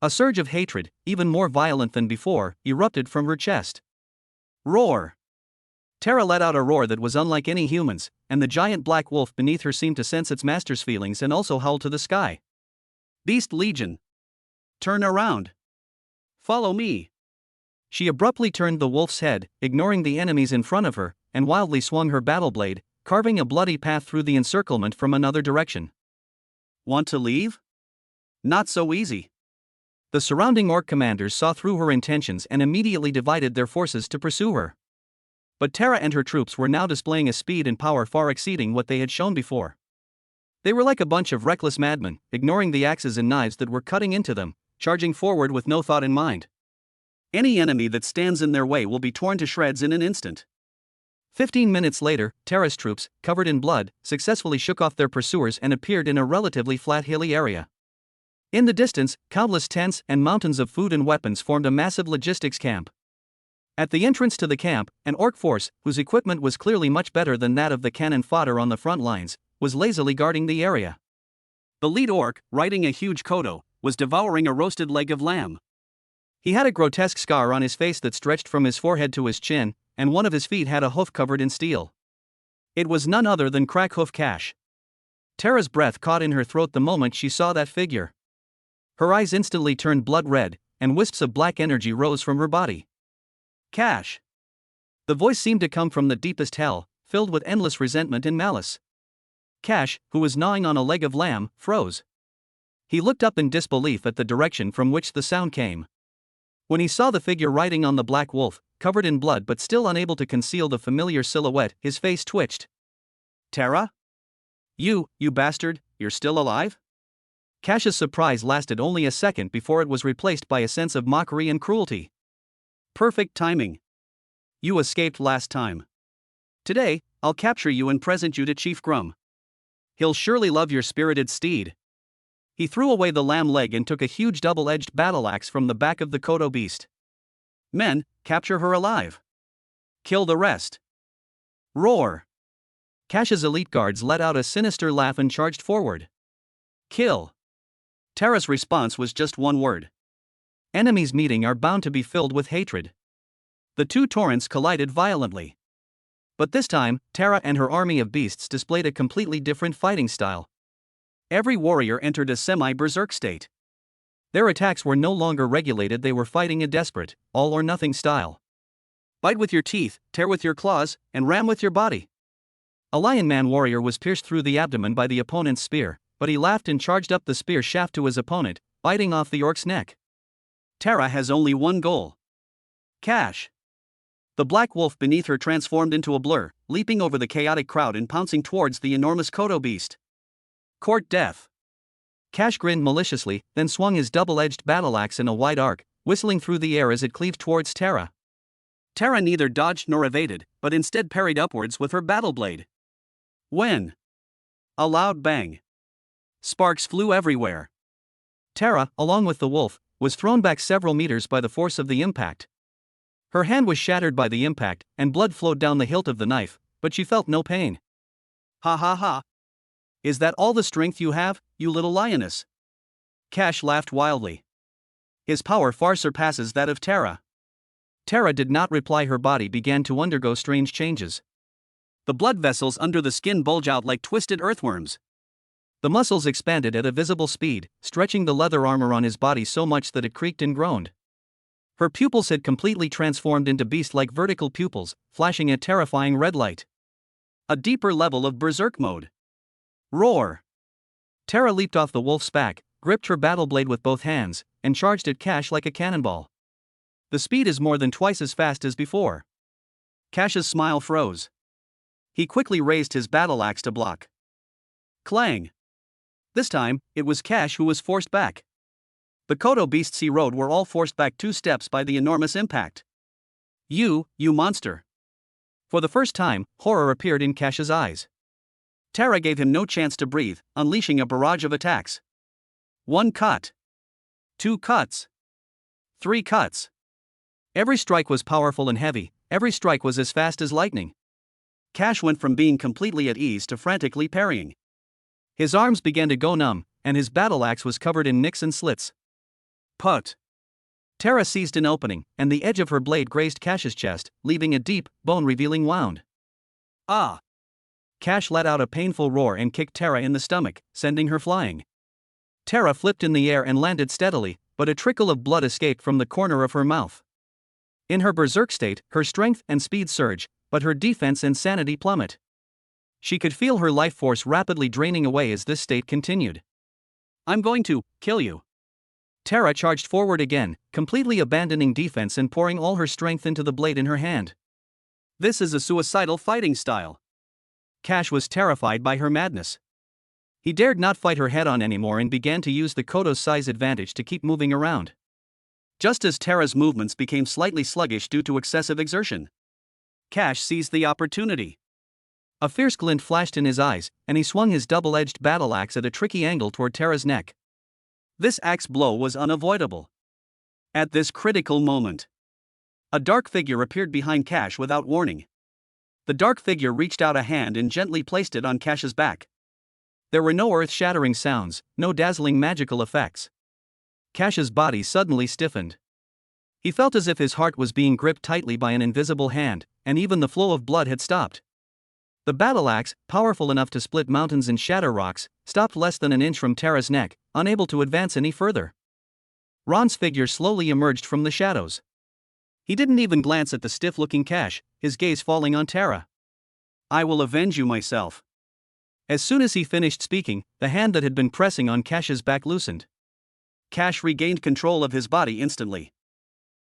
[SPEAKER 1] A surge of hatred, even more violent than before, erupted from her chest. Roar. Terra let out a roar that was unlike any human's, and the giant black wolf beneath her seemed to sense its master's feelings and also howled to the sky. Beast Legion. Turn around. Follow me. She abruptly turned the wolf's head, ignoring the enemies in front of her, and wildly swung her battle blade, carving a bloody path through the encirclement from another direction. Want to leave? Not so easy. The surrounding orc commanders saw through her intentions and immediately divided their forces to pursue her. But Terra and her troops were now displaying a speed and power far exceeding what they had shown before. They were like a bunch of reckless madmen, ignoring the axes and knives that were cutting into them, charging forward with no thought in mind. Any enemy that stands in their way will be torn to shreds in an instant. 15 minutes later, Terra's troops, covered in blood, successfully shook off their pursuers and appeared in a relatively flat hilly area. In the distance, countless tents and mountains of food and weapons formed a massive logistics camp. At the entrance to the camp, an orc force, whose equipment was clearly much better than that of the cannon fodder on the front lines, was lazily guarding the area. The lead orc, riding a huge kodo, was devouring a roasted leg of lamb. He had a grotesque scar on his face that stretched from his forehead to his chin, and one of his feet had a hoof covered in steel. It was none other than Crack Hoof Cash. Tara's breath caught in her throat the moment she saw that figure. Her eyes instantly turned blood red, and wisps of black energy rose from her body. Cash. The voice seemed to come from the deepest hell, filled with endless resentment and malice. Cash, who was gnawing on a leg of lamb, froze. He looked up in disbelief at the direction from which the sound came. When he saw the figure riding on the black wolf, covered in blood but still unable to conceal the familiar silhouette, his face twitched. Tara? You bastard, you're still alive? Cash's surprise lasted only a second before it was replaced by a sense of mockery and cruelty. Perfect timing. You escaped last time. Today, I'll capture you and present you to Chief Grum. He'll surely love your spirited steed. He threw away the lamb leg and took a huge double-edged battle axe from the back of the Kodo beast. Men, capture her alive. Kill the rest. Roar. Cash's elite guards let out a sinister laugh and charged forward. Kill. Tara's response was just one word. Enemies meeting are bound to be filled with hatred. The two torrents collided violently. But this time, Tara and her army of beasts displayed a completely different fighting style. Every warrior entered a semi-berserk state. Their attacks were no longer regulated, they were fighting a desperate, all-or-nothing style. Bite with your teeth, tear with your claws, and ram with your body. A Lion Man warrior was pierced through the abdomen by the opponent's spear, but he laughed and charged up the spear shaft to his opponent, biting off the orc's neck. Tara has only one goal. Cash. The black wolf beneath her transformed into a blur, leaping over the chaotic crowd and pouncing towards the enormous Kodo beast. Court death. Cash grinned maliciously, then swung his double-edged battle axe in a wide arc, whistling through the air as it cleaved towards Tara. Tara neither dodged nor evaded, but instead parried upwards with her battle blade. When? A loud bang. Sparks flew everywhere. Tara, along with the wolf, was thrown back several meters by the force of the impact. Her hand was shattered by the impact, and blood flowed down the hilt of the knife, but she felt no pain. Ha ha ha. Is that all the strength you have, you little lioness? Cash laughed wildly. His power far surpasses that of Tara. Tara did not reply. Her body began to undergo strange changes. The blood vessels under the skin bulge out like twisted earthworms. The muscles expanded at a visible speed, stretching the leather armor on his body so much that it creaked and groaned. Her pupils had completely transformed into beast-like vertical pupils, flashing a terrifying red light. A deeper level of berserk mode. Roar! Tara leaped off the wolf's back, gripped her battle blade with both hands, and charged at Cash like a cannonball. The speed is more than twice as fast as before. Cash's smile froze. He quickly raised his battle axe to block. Clang! This time, it was Cash who was forced back. The Kodo beasts he rode were all forced back 2 steps by the enormous impact. You monster! For the first time, horror appeared in Cash's eyes. Tara gave him no chance to breathe, unleashing a barrage of attacks. 1 cut. 2 cuts. 3 cuts. Every strike was powerful and heavy, every strike was as fast as lightning. Cash went from being completely at ease to frantically parrying. His arms began to go numb, and his battle axe was covered in nicks and slits. Put! Tara seized an opening, and the edge of her blade grazed Cash's chest, leaving a deep, bone-revealing wound. Ah! Cash let out a painful roar and kicked Tara in the stomach, sending her flying. Tara flipped in the air and landed steadily, but a trickle of blood escaped from the corner of her mouth. In her berserk state, her strength and speed surge, but her defense and sanity plummet. She could feel her life force rapidly draining away as this state continued. I'm going to kill you. Tara charged forward again, completely abandoning defense and pouring all her strength into the blade in her hand. This is a suicidal fighting style. Cash was terrified by her madness. He dared not fight her head-on anymore and began to use the Kodo's size advantage to keep moving around. Just as Tara's movements became slightly sluggish due to excessive exertion, Cash seized the opportunity. A fierce glint flashed in his eyes, and he swung his double-edged battle axe at a tricky angle toward Tara's neck. This axe blow was unavoidable. At this critical moment, a dark figure appeared behind Cash without warning. The dark figure reached out a hand and gently placed it on Cash's back. There were no earth-shattering sounds, no dazzling magical effects. Cash's body suddenly stiffened. He felt as if his heart was being gripped tightly by an invisible hand, and even the flow of blood had stopped. The battle axe, powerful enough to split mountains and shatter rocks, stopped less than an inch from Tara's neck, unable to advance any further. Ron's figure slowly emerged from the shadows. He didn't even glance at the stiff-looking Cash, his gaze falling on Tara. "I will avenge you myself." As soon as he finished speaking, the hand that had been pressing on Cash's back loosened. Cash regained control of his body instantly.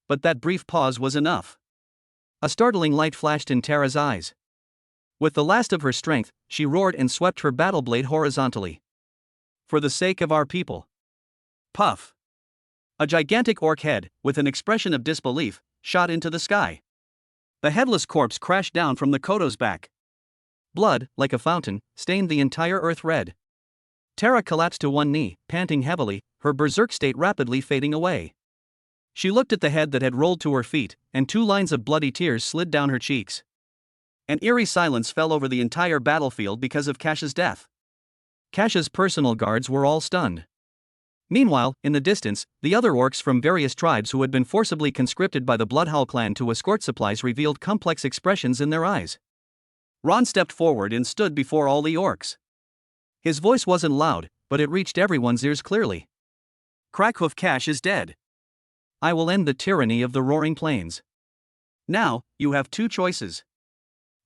[SPEAKER 1] But that brief pause was enough. A startling light flashed in Tara's eyes. With the last of her strength, she roared and swept her battle blade horizontally. "For the sake of our people." Puff! A gigantic orc head, with an expression of disbelief, shot into the sky. The headless corpse crashed down from the Kodo's back. Blood, like a fountain, stained the entire earth red. Tara collapsed to one knee, panting heavily, her berserk state rapidly fading away. She looked at the head that had rolled to her feet, and 2 lines of bloody tears slid down her cheeks. An eerie silence fell over the entire battlefield because of Cash's death. Cash's personal guards were all stunned. Meanwhile, in the distance, the other orcs from various tribes who had been forcibly conscripted by the Bloodhowl clan to escort supplies revealed complex expressions in their eyes. Ron stepped forward and stood before all the orcs. His voice wasn't loud, but it reached everyone's ears clearly. "Crackhoof Cash is dead. I will end the tyranny of the Roaring Plains. Now, you have 2 choices."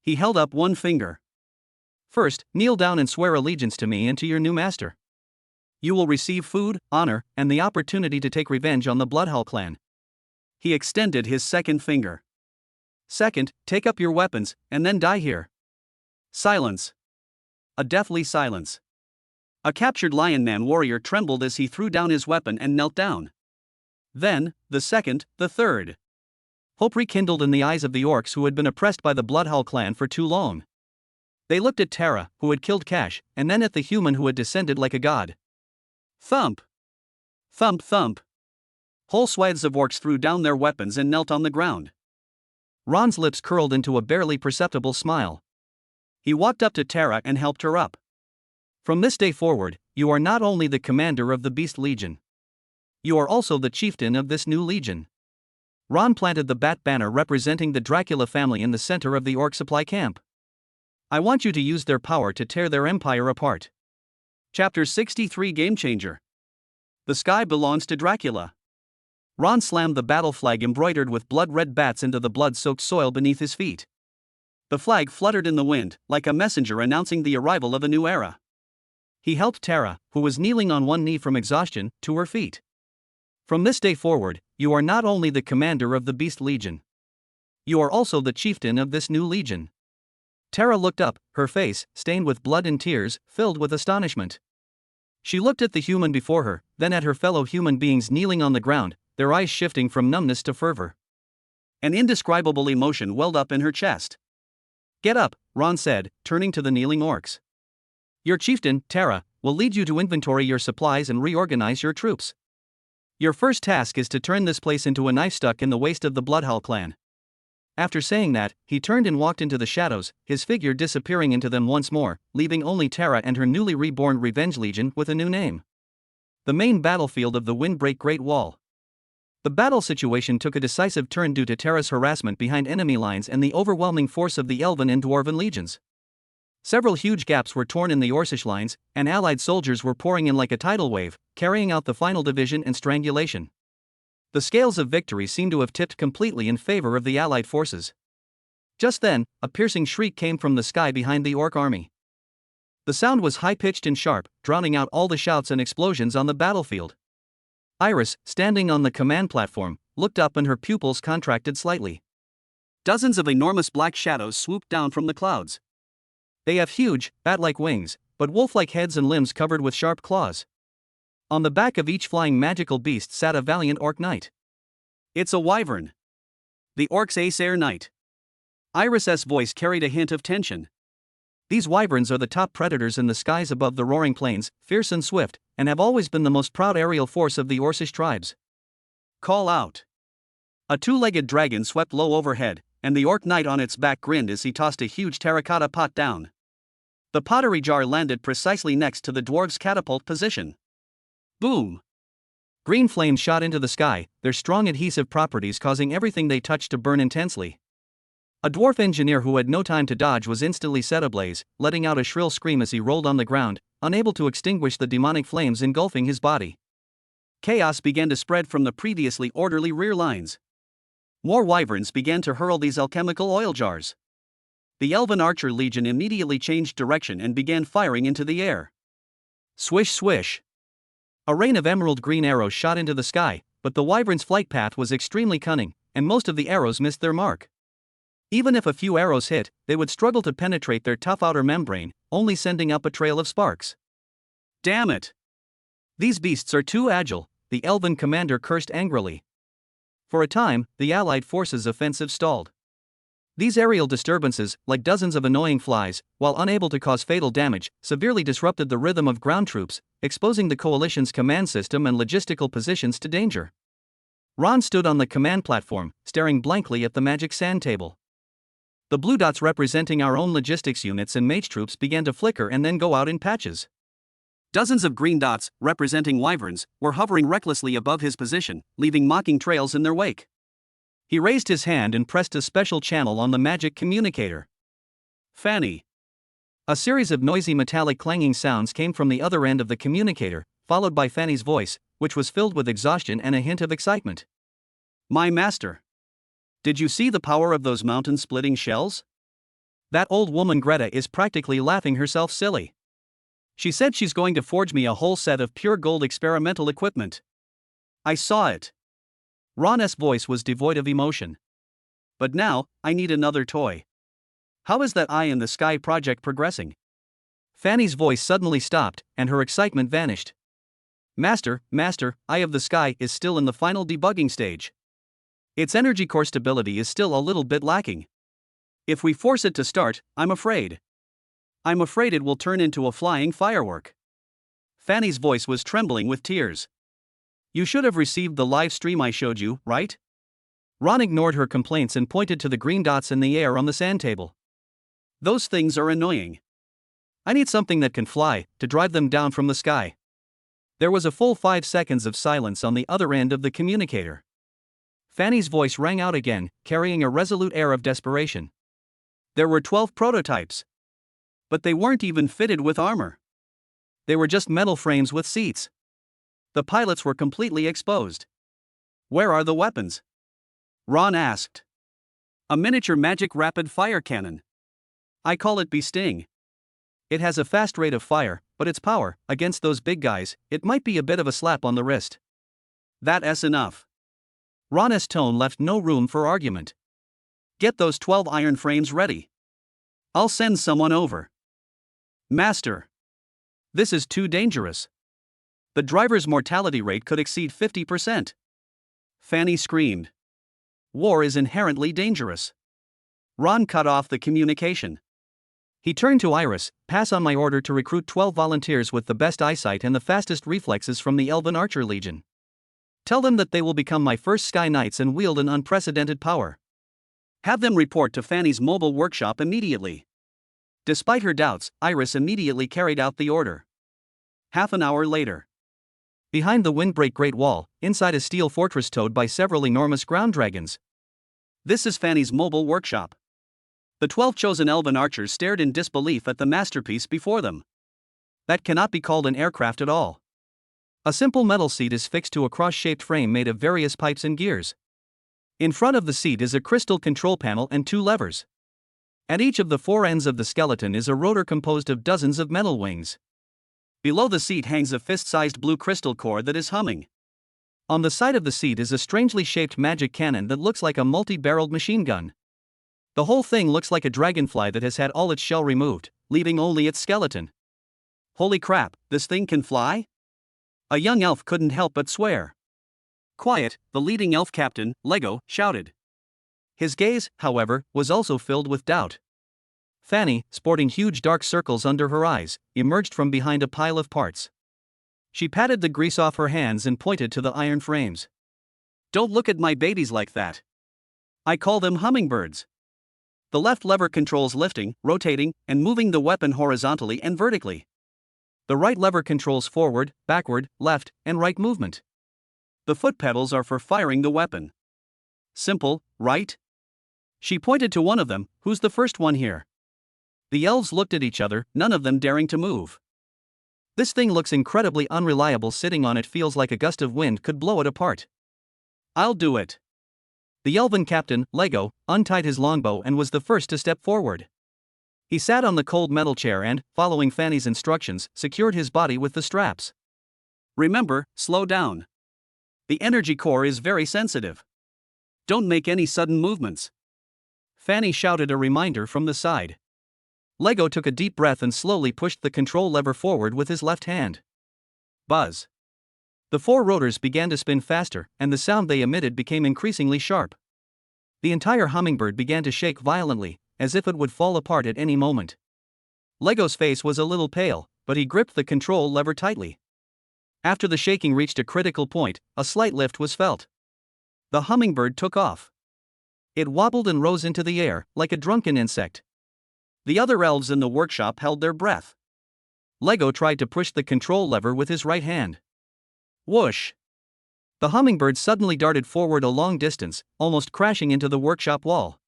[SPEAKER 1] He held up one finger. "First, kneel down and swear allegiance to me and to your new master. You will receive food, honor, and the opportunity to take revenge on the Bloodhowl clan." He extended his second finger. "Second, take up your weapons, and then die here." Silence. A deathly silence. A captured Lion Man warrior trembled as he threw down his weapon and knelt down. Then, the second, the third. Hope rekindled in the eyes of the orcs who had been oppressed by the Bloodhowl clan for too long. They looked at Tara, who had killed Cash, and then at the human who had descended like a god. Thump! Thump thump! Whole swathes of orcs threw down their weapons and knelt on the ground. Ron's lips curled into a barely perceptible smile. He walked up to Tara and helped her up. "From this day forward, you are not only the commander of the Beast Legion. You are also the chieftain of this new legion." Ron planted the bat banner representing the Dracula family in the center of the orc supply camp. "I want you to use their power to tear their empire apart." Chapter 63 Game Changer. The sky belongs to Dracula. Ron slammed the battle flag embroidered with blood-red bats into the blood-soaked soil beneath his feet. The flag fluttered in the wind, like a messenger announcing the arrival of a new era. He helped Tara, who was kneeling on one knee from exhaustion, to her feet. "From this day forward, you are not only the commander of the Beast Legion. You are also the chieftain of this new legion." Tara looked up, her face, stained with blood and tears, filled with astonishment. She looked at the human before her, then at her fellow human beings kneeling on the ground, their eyes shifting from numbness to fervor. An indescribable emotion welled up in her chest. "Get up," Ron said, turning to the kneeling orcs. "Your chieftain, Tara, will lead you to inventory your supplies and reorganize your troops. Your first task is to turn this place into a knife stuck in the waist of the Bloodhowl clan." After saying that, he turned and walked into the shadows, his figure disappearing into them once more, leaving only Tara and her newly reborn Revenge Legion with a new name. The main battlefield of the Windbreak Great Wall. The battle situation took a decisive turn due to Tara's harassment behind enemy lines and the overwhelming force of the Elven and Dwarven legions. Several huge gaps were torn in the Orcish lines, and allied soldiers were pouring in like a tidal wave, carrying out the final division and strangulation. The scales of victory seemed to have tipped completely in favor of the allied forces. Just then, a piercing shriek came from the sky behind the orc army. The sound was high-pitched and sharp, drowning out all the shouts and explosions on the battlefield. Iris, standing on the command platform, looked up and her pupils contracted slightly. Dozens of enormous black shadows swooped down from the clouds. They have huge, bat-like wings, but wolf-like heads and limbs covered with sharp claws. On the back of each flying magical beast sat a valiant orc knight. "It's a wyvern. The orc's ace air knight." Iris's voice carried a hint of tension. These wyverns are the top predators in the skies above the Roaring Plains, fierce and swift, and have always been the most proud aerial force of the Orcish tribes. "Call out." A 2-legged dragon swept low overhead, and the orc knight on its back grinned as he tossed a huge terracotta pot down. The pottery jar landed precisely next to the dwarf's catapult position. Boom! Green flames shot into the sky, their strong adhesive properties causing everything they touched to burn intensely. A dwarf engineer who had no time to dodge was instantly set ablaze, letting out a shrill scream as he rolled on the ground, unable to extinguish the demonic flames engulfing his body. Chaos began to spread from the previously orderly rear lines. More wyverns began to hurl these alchemical oil jars. The Elven Archer Legion immediately changed direction and began firing into the air. Swish swish. A rain of emerald green arrows shot into the sky, but the wyvern's flight path was extremely cunning, and most of the arrows missed their mark. Even if a few arrows hit, they would struggle to penetrate their tough outer membrane, only sending up a trail of sparks. Damn it! These beasts are too agile, the elven commander cursed angrily. For a time, the allied forces' offensive stalled. These aerial disturbances, like dozens of annoying flies, while unable to cause fatal damage, severely disrupted the rhythm of ground troops, exposing the coalition's command system and logistical positions to danger. Ron stood on the command platform, staring blankly at the magic sand table. The blue dots representing our own logistics units and mage troops began to flicker and then go out in patches. Dozens of green dots, representing wyverns, were hovering recklessly above his position, leaving mocking trails in their wake. He raised his hand and pressed a special channel on the magic communicator. Fanny. A series of noisy metallic clanging sounds came from the other end of the communicator, followed by Fanny's voice, which was filled with exhaustion and a hint of excitement. My master. Did you see the power of those mountain-splitting shells? That old woman Greta is practically laughing herself silly. She said she's going to forge me a whole set of pure gold experimental equipment. I saw it. Ron's voice was devoid of emotion. But now, I need another toy. How is that Eye in the Sky project progressing? Fanny's voice suddenly stopped, and her excitement vanished. Master, Eye of the Sky is still in the final debugging stage. Its energy core stability is still a little bit lacking. If we force it to start, I'm afraid it will turn into a flying firework. Fanny's voice was trembling with tears. You should have received the live stream I showed you, right? Ron ignored her complaints and pointed to the green dots in the air on the sand table. Those things are annoying. I need something that can fly, to drive them down from the sky. There was a full 5 seconds of silence on the other end of the communicator. Fanny's voice rang out again, carrying a resolute air of desperation. There were 12 prototypes. But they weren't even fitted with armor. They were just metal frames with seats. The pilots were completely exposed. Where are the weapons? Ron asked. A miniature magic rapid fire cannon. I call it Bee-Sting. It has a fast rate of fire, but its power, against those big guys, it might be a bit of a slap on the wrist. That's enough. Ron's tone left no room for argument. Get those 12 iron frames ready. I'll send someone over. Master. This is too dangerous. The driver's mortality rate could exceed 50%. Fanny screamed. War is inherently dangerous. Ron cut off the communication. He turned to Iris. Pass on my order to recruit 12 volunteers with the best eyesight and the fastest reflexes from the Elven Archer Legion. Tell them that they will become my first Sky Knights and wield an unprecedented power. Have them report to Fanny's mobile workshop immediately. Despite her doubts, Iris immediately carried out the order. Half an hour later. Behind the windbreak Great Wall, inside a steel fortress towed by several enormous ground dragons. This is Fanny's mobile workshop. The 12 chosen elven archers stared in disbelief at the masterpiece before them. That cannot be called an aircraft at all. A simple metal seat is fixed to a cross-shaped frame made of various pipes and gears. In front of the seat is a crystal control panel and 2 levers. At each of the 4 ends of the skeleton is a rotor composed of dozens of metal wings. Below the seat hangs a fist-sized blue crystal core that is humming. On the side of the seat is a strangely shaped magic cannon that looks like a multi-barreled machine gun. The whole thing looks like a dragonfly that has had all its shell removed, leaving only its skeleton. Holy crap, this thing can fly? A young elf couldn't help but swear. Quiet, the leading elf captain, Lego, shouted. His gaze, however, was also filled with doubt. Fanny, sporting huge dark circles under her eyes, emerged from behind a pile of parts. She patted the grease off her hands and pointed to the iron frames. Don't look at my babies like that. I call them hummingbirds. The left lever controls lifting, rotating, and moving the weapon horizontally and vertically. The right lever controls forward, backward, left, and right movement. The foot pedals are for firing the weapon. Simple, right? She pointed to one of them. Who's the first one here? The elves looked at each other, none of them daring to move. This thing looks incredibly unreliable. Sitting on it feels like a gust of wind could blow it apart. I'll do it. The elven captain, Lego, untied his longbow and was the first to step forward. He sat on the cold metal chair and, following Fanny's instructions, secured his body with the straps. Remember, slow down. The energy core is very sensitive. Don't make any sudden movements. Fanny shouted a reminder from the side. Lego took a deep breath and slowly pushed the control lever forward with his left hand. Buzz. The 4 rotors began to spin faster, and the sound they emitted became increasingly sharp. The entire hummingbird began to shake violently, as if it would fall apart at any moment. Lego's face was a little pale, but he gripped the control lever tightly. After the shaking reached a critical point, a slight lift was felt. The hummingbird took off. It wobbled and rose into the air, like a drunken insect. The other elves in the workshop held their breath. Lego tried to push the control lever with his right hand. Whoosh! The hummingbird suddenly darted forward a long distance, almost crashing into the workshop wall.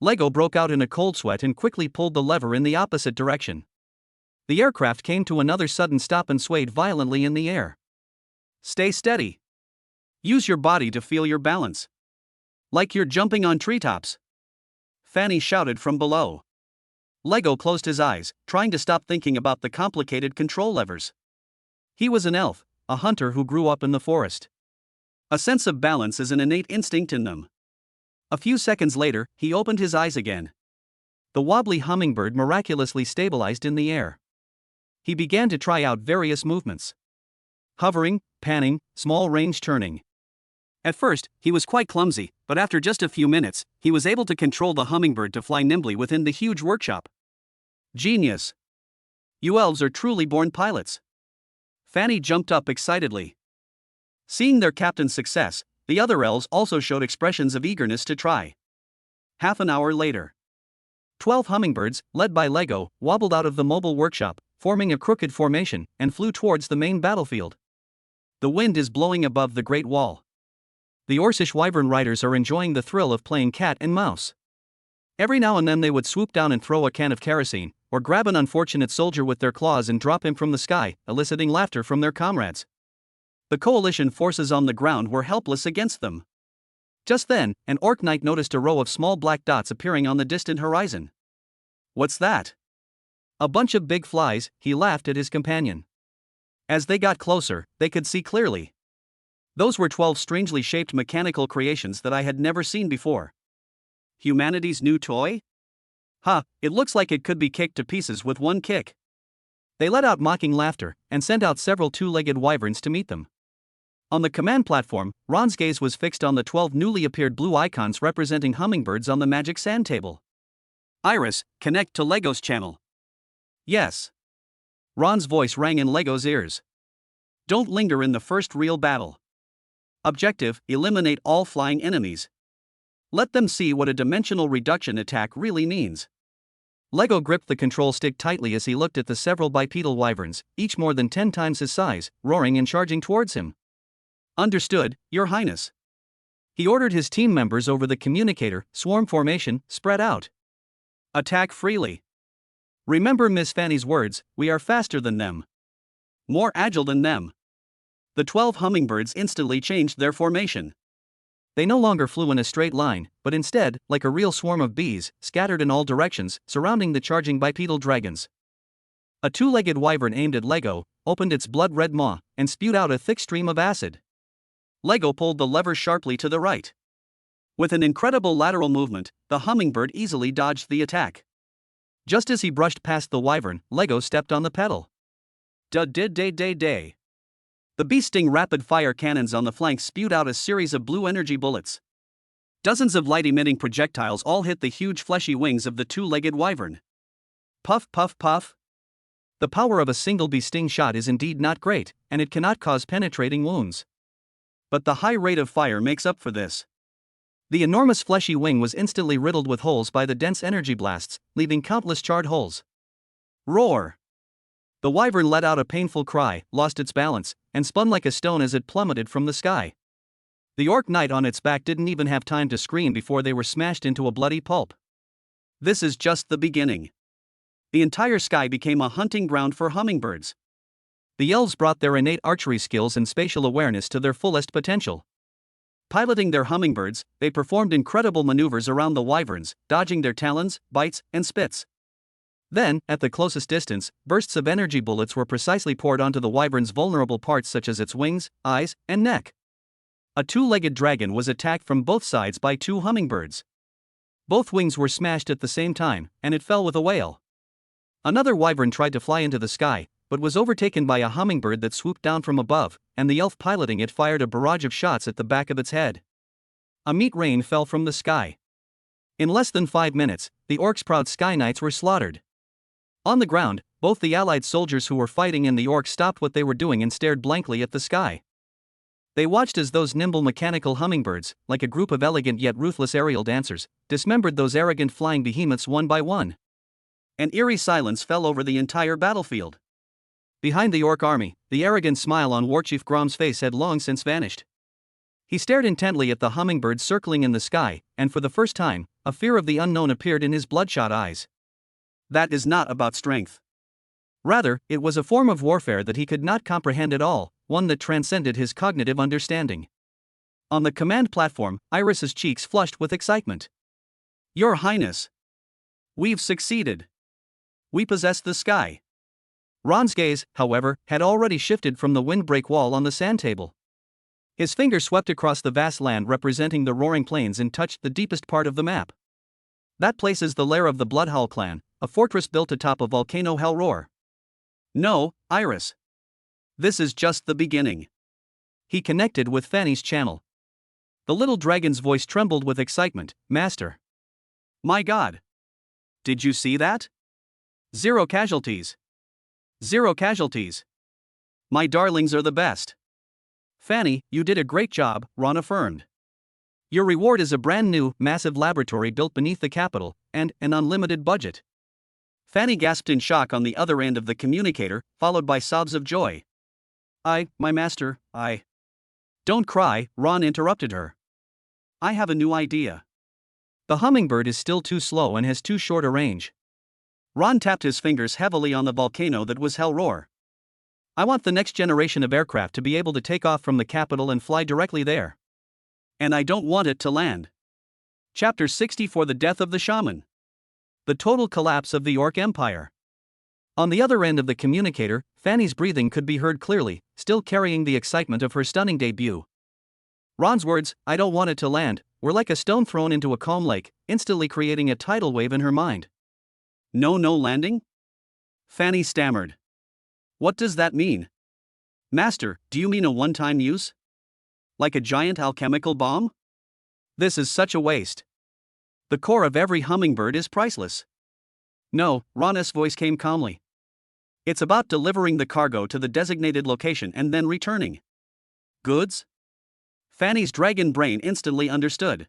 [SPEAKER 1] Lego broke out in a cold sweat and quickly pulled the lever in the opposite direction. The aircraft came to another sudden stop and swayed violently in the air. Stay steady. Use your body to feel your balance. Like you're jumping on treetops. Fanny shouted from below. Lego closed his eyes, trying to stop thinking about the complicated control levers. He was an elf, a hunter who grew up in the forest. A sense of balance is an innate instinct in them. A few seconds later, he opened his eyes again. The wobbly hummingbird miraculously stabilized in the air. He began to try out various movements. Hovering, panning, small range turning. At first, he was quite clumsy, but after just a few minutes, he was able to control the hummingbird to fly nimbly within the huge workshop. Genius! You elves are truly born pilots. Fanny jumped up excitedly. Seeing their captain's success, the other elves also showed expressions of eagerness to try. Half an hour later, 12 hummingbirds, led by Lego, wobbled out of the mobile workshop, forming a crooked formation, and flew towards the main battlefield. The wind is blowing above the Great Wall. The Orcish wyvern riders are enjoying the thrill of playing cat and mouse. Every now and then they would swoop down and throw a can of kerosene, or grab an unfortunate soldier with their claws and drop him from the sky, eliciting laughter from their comrades. The coalition forces on the ground were helpless against them. Just then, an orc knight noticed a row of small black dots appearing on the distant horizon. What's that? A bunch of big flies, he laughed at his companion. As they got closer, they could see clearly. Those were 12 strangely shaped mechanical creations that I had never seen before. Humanity's new toy? It looks like it could be kicked to pieces with one kick. They let out mocking laughter, and sent out several 2-legged wyverns to meet them. On the command platform, Ron's gaze was fixed on the 12 newly appeared blue icons representing hummingbirds on the magic sand table. Iris, connect to Lego's channel. Yes. Ron's voice rang in Lego's ears. Don't linger in the first real battle. Objective, eliminate all flying enemies. Let them see what a dimensional reduction attack really means. Lego gripped the control stick tightly as he looked at the several bipedal wyverns, each more than 10 times his size, roaring and charging towards him. Understood, Your Highness. He ordered his team members over the communicator, swarm formation, spread out. Attack freely. Remember Miss Fanny's words, we are faster than them. More agile than them. The 12 hummingbirds instantly changed their formation. They no longer flew in a straight line, but instead, like a real swarm of bees, scattered in all directions, surrounding the charging bipedal dragons. A 2-legged wyvern aimed at Lego, opened its blood-red maw, and spewed out a thick stream of acid. Lego pulled the lever sharply to the right. With an incredible lateral movement, the hummingbird easily dodged the attack. Just as he brushed past the wyvern, Lego stepped on the pedal. Da-day-day-day-day. The bee-sting rapid-fire cannons on the flanks spewed out a series of blue energy bullets. Dozens of light-emitting projectiles all hit the huge fleshy wings of the 2-legged wyvern. Puff puff puff. The power of a single bee-sting shot is indeed not great, and it cannot cause penetrating wounds. But the high rate of fire makes up for this. The enormous fleshy wing was instantly riddled with holes by the dense energy blasts, leaving countless charred holes. Roar! The wyvern let out a painful cry, lost its balance, and spun like a stone as it plummeted from the sky. The orc knight on its back didn't even have time to scream before they were smashed into a bloody pulp. This is just the beginning. The entire sky became a hunting ground for hummingbirds. The elves brought their innate archery skills and spatial awareness to their fullest potential. Piloting their hummingbirds, they performed incredible maneuvers around the wyverns, dodging their talons, bites, and spits. Then, at the closest distance, bursts of energy bullets were precisely poured onto the wyvern's vulnerable parts such as its wings, eyes, and neck. A two-legged dragon was attacked from both sides by two hummingbirds. Both wings were smashed at the same time, and it fell with a wail. Another wyvern tried to fly into the sky, but was overtaken by a hummingbird that swooped down from above, and the elf piloting it fired a barrage of shots at the back of its head. A meat rain fell from the sky. In less than 5 minutes, the orcs' proud sky knights were slaughtered. On the ground, both the allied soldiers who were fighting and the orcs stopped what they were doing and stared blankly at the sky. They watched as those nimble mechanical hummingbirds, like a group of elegant yet ruthless aerial dancers, dismembered those arrogant flying behemoths one by one. An eerie silence fell over the entire battlefield. Behind the orc army, the arrogant smile on Warchief Grom's face had long since vanished. He stared intently at the hummingbirds circling in the sky, and for the first time, a fear of the unknown appeared in his bloodshot eyes. That is not about strength. Rather, it was a form of warfare that he could not comprehend at all, one that transcended his cognitive understanding. On the command platform, Iris's cheeks flushed with excitement. "Your Highness! We've succeeded! We possess the sky!" Ron's gaze, however, had already shifted from the windbreak wall on the sand table. His finger swept across the vast land representing the roaring plains and touched the deepest part of the map. That place is the lair of the Bloodhowl clan, a fortress built atop a volcano hell roar. No, Iris. This is just the beginning. He connected with Fanny's channel. The little dragon's voice trembled with excitement. "Master. My God. Did you see that? 0 casualties. 0 casualties. My darlings are the best." "Fanny, you did a great job," Ron affirmed. "Your reward is a brand new, massive laboratory built beneath the capital, and an unlimited budget." Fanny gasped in shock on the other end of the communicator, followed by sobs of joy. My master, I." "Don't cry," Ron interrupted her. "I have a new idea. The hummingbird is still too slow and has too short a range." Ron tapped his fingers heavily on the volcano that was Hell Roar. "I want the next generation of aircraft to be able to take off from the capital and fly directly there. And I don't want it to land." Chapter 60 for the death of the shaman. The total collapse of the Orc Empire. On the other end of the communicator, Fanny's breathing could be heard clearly, still carrying the excitement of her stunning debut. Ron's words, "I don't want it to land," were like a stone thrown into a calm lake, instantly creating a tidal wave in her mind. No landing?" Fanny stammered. "What does that mean? Master, do you mean a one-time use? Like a giant alchemical bomb? This is such a waste. The core of every hummingbird is priceless." "No," Ron's voice came calmly. "It's about delivering the cargo to the designated location and then returning." "Goods?" Fanny's dragon brain instantly understood.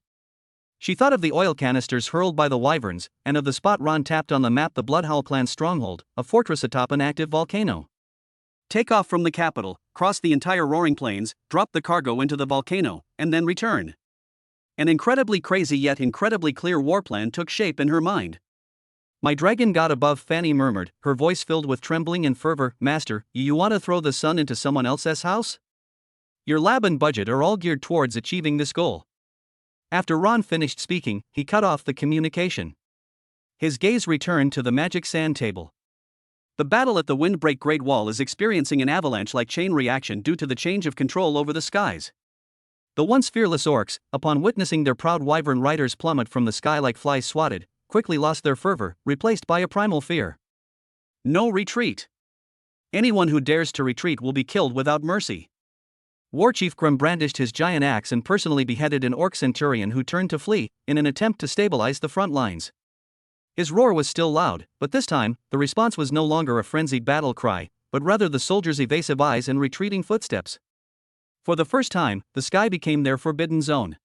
[SPEAKER 1] She thought of the oil canisters hurled by the wyverns, and of the spot Ron tapped on the map, the Bloodhowl clan's stronghold, a fortress atop an active volcano. Take off from the capital, cross the entire roaring plains, drop the cargo into the volcano, and then return. An incredibly crazy yet incredibly clear war plan took shape in her mind. "My dragon god above," Fanny murmured, her voice filled with trembling and fervor. "Master, you want to throw the sun into someone else's house? Your lab and budget are all geared towards achieving this goal." After Ron finished speaking, he cut off the communication. His gaze returned to the magic sand table. The battle at the Windbreak Great Wall is experiencing an avalanche-like chain reaction due to the change of control over the skies. The once fearless orcs, upon witnessing their proud wyvern riders plummet from the sky like flies swatted, quickly lost their fervor, replaced by a primal fear. No retreat. Anyone who dares to retreat will be killed without mercy. Warchief Grim brandished his giant axe and personally beheaded an orc centurion who turned to flee, in an attempt to stabilize the front lines. His roar was still loud, but this time, the response was no longer a frenzied battle cry, but rather the soldiers' evasive eyes and retreating footsteps. For the first time, the sky became their forbidden zone.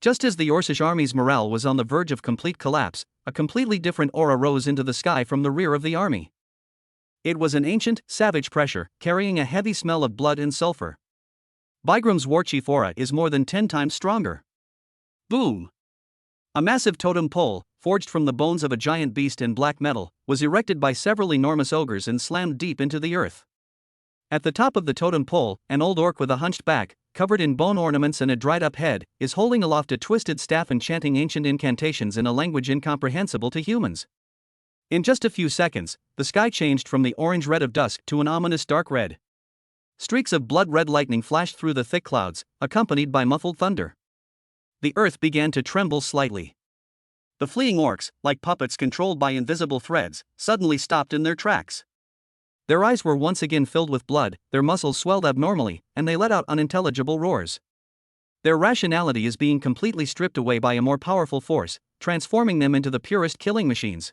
[SPEAKER 1] Just as the Orcish army's morale was on the verge of complete collapse, a completely different aura rose into the sky from the rear of the army. It was an ancient, savage pressure, carrying a heavy smell of blood and sulfur. Bygram's Warchief aura is more than 10 times stronger. Boom! A massive totem pole, forged from the bones of a giant beast in black metal, was erected by several enormous ogres and slammed deep into the earth. At the top of the totem pole, an old orc with a hunched back, covered in bone ornaments and a dried-up head, is holding aloft a twisted staff and chanting ancient incantations in a language incomprehensible to humans. In just a few seconds, the sky changed from the orange red of dusk to an ominous dark red. Streaks of blood-red lightning flashed through the thick clouds, accompanied by muffled thunder. The earth began to tremble slightly. The fleeing orcs, like puppets controlled by invisible threads, suddenly stopped in their tracks. Their eyes were once again filled with blood, their muscles swelled abnormally, and they let out unintelligible roars. Their rationality is being completely stripped away by a more powerful force, transforming them into the purest killing machines.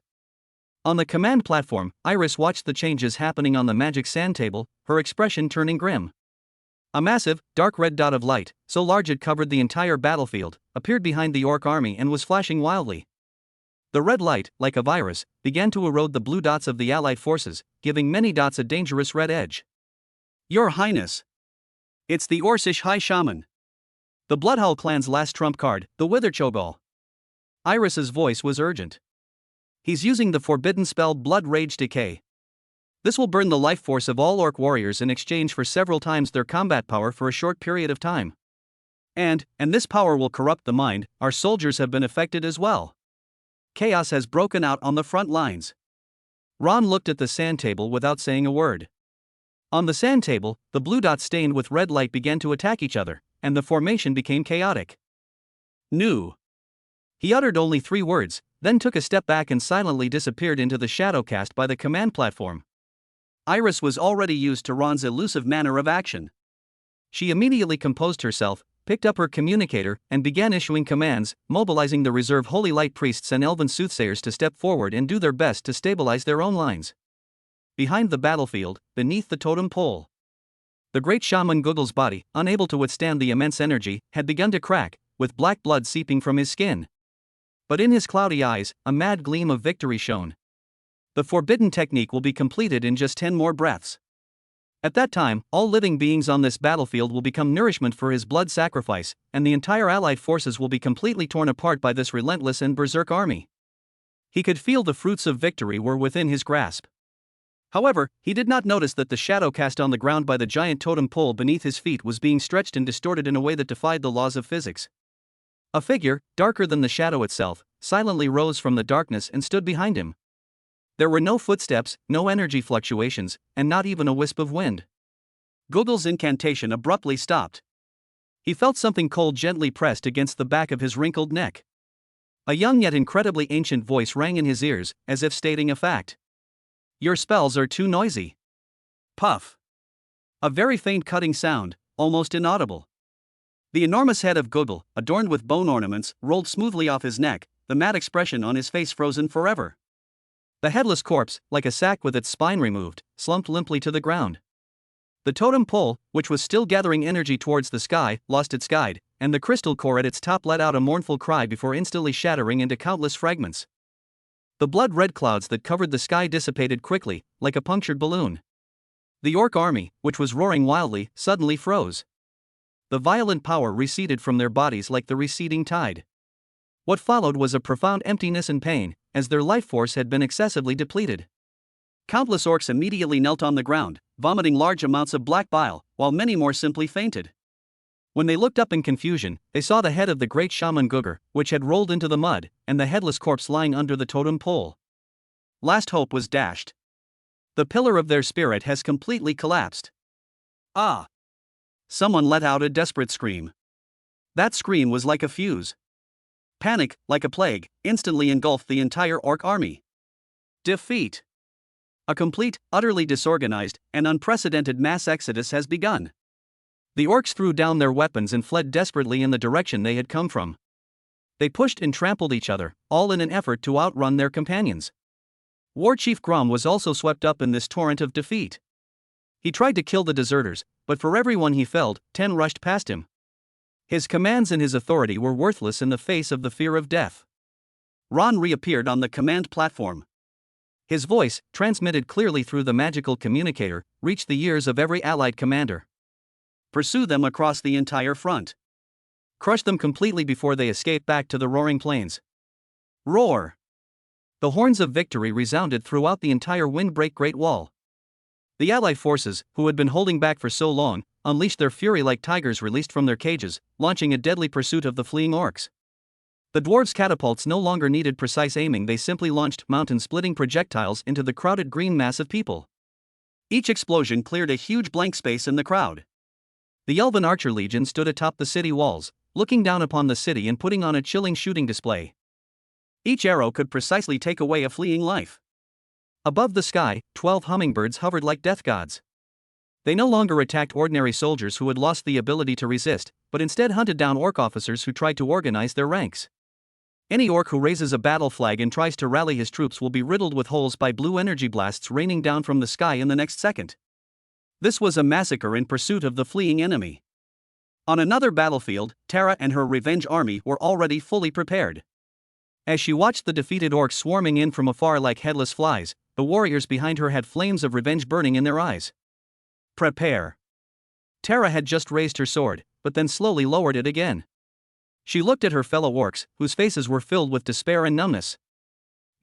[SPEAKER 1] On the command platform, Iris watched the changes happening on the magic sand table, her expression turning grim. A massive, dark red dot of light, so large it covered the entire battlefield, appeared behind the orc army and was flashing wildly. The red light, like a virus, began to erode the blue dots of the allied forces, giving many dots a dangerous red edge. Your Highness! It's the Orcish High Shaman! The Bloodhowl clan's last trump card, the Witherchogal. Iris's voice was urgent. He's using the forbidden spell Blood Rage Decay. This will burn the life force of all orc warriors in exchange for several times their combat power for a short period of time. And this power will corrupt the mind. Our soldiers have been affected as well. Chaos has broken out on the front lines. Ron looked at the sand table without saying a word. On the sand table, the blue dots stained with red light began to attack each other, and the formation became chaotic. New. He uttered only 3 words, then took a step back and silently disappeared into the shadow cast by the command platform. Iris was already used to Ron's elusive manner of action. She immediately composed herself, picked up her communicator, and began issuing commands, mobilizing the reserve Holy Light priests and elven soothsayers to step forward and do their best to stabilize their own lines. Behind the battlefield, beneath the totem pole, the great shaman Succubus Body, unable to withstand the immense energy, had begun to crack, with black blood seeping from his skin. But in his cloudy eyes, a mad gleam of victory shone. The forbidden technique will be completed in just 10 more breaths. At that time, all living beings on this battlefield will become nourishment for his blood sacrifice, and the entire allied forces will be completely torn apart by this relentless and berserk army. He could feel the fruits of victory were within his grasp. However, he did not notice that the shadow cast on the ground by the giant totem pole beneath his feet was being stretched and distorted in a way that defied the laws of physics. A figure, darker than the shadow itself, silently rose from the darkness and stood behind him. There were no footsteps, no energy fluctuations, and not even a wisp of wind. Google's incantation abruptly stopped. He felt something cold gently pressed against the back of his wrinkled neck. A young yet incredibly ancient voice rang in his ears, as if stating a fact. Your spells are too noisy. Puff. A very faint cutting sound, almost inaudible. The enormous head of Google, adorned with bone ornaments, rolled smoothly off his neck, the mad expression on his face frozen forever. The headless corpse, like a sack with its spine removed, slumped limply to the ground. The totem pole, which was still gathering energy towards the sky, lost its guide, and the crystal core at its top let out a mournful cry before instantly shattering into countless fragments. The blood-red clouds that covered the sky dissipated quickly, like a punctured balloon. The orc army, which was roaring wildly, suddenly froze. The violent power receded from their bodies like the receding tide. What followed was a profound emptiness and pain, as their life force had been excessively depleted. Countless orcs immediately knelt on the ground, vomiting large amounts of black bile, while many more simply fainted. When they looked up in confusion, they saw the head of the great shaman Gugur, which had rolled into the mud, and the headless corpse lying under the totem pole. Last hope was dashed. The pillar of their spirit has completely collapsed. Ah! Someone let out a desperate scream. That scream was like a fuse. Panic, like a plague, instantly engulfed the entire orc army. Defeat. A complete, utterly disorganized, and unprecedented mass exodus has begun. The orcs threw down their weapons and fled desperately in the direction they had come from. They pushed and trampled each other, all in an effort to outrun their companions. Warchief Grom was also swept up in this torrent of defeat. He tried to kill the deserters, but for every one he felled, 10 rushed past him. His commands and his authority were worthless in the face of the fear of death. Ron reappeared on the command platform. His voice, transmitted clearly through the magical communicator, reached the ears of every allied commander. pursue them across the entire front. Crush them completely before they escape back to the roaring plains. Roar! The horns of victory resounded throughout the entire windbreak Great Wall. The Allied forces, who had been holding back for so long, unleashed their fury like tigers released from their cages, launching a deadly pursuit of the fleeing orcs. The dwarves' catapults no longer needed precise aiming, they simply launched mountain-splitting projectiles into the crowded green mass of people. Each explosion cleared a huge blank space in the crowd. The Elven Archer Legion stood atop the city walls, looking down upon the city and putting on a chilling shooting display. Each arrow could precisely take away a fleeing life. Above the sky, 12 hummingbirds hovered like death gods. They no longer attacked ordinary soldiers who had lost the ability to resist, but instead hunted down orc officers who tried to organize their ranks. Any orc who raises a battle flag and tries to rally his troops will be riddled with holes by blue energy blasts raining down from the sky in the next second. This was a massacre in pursuit of the fleeing enemy. On another battlefield, Tara and her revenge army were already fully prepared. As she watched the defeated orcs swarming in from afar like headless flies, the warriors behind her had flames of revenge burning in their eyes. Prepare. Tara had just raised her sword, but then slowly lowered it again. She looked at her fellow orcs, whose faces were filled with despair and numbness.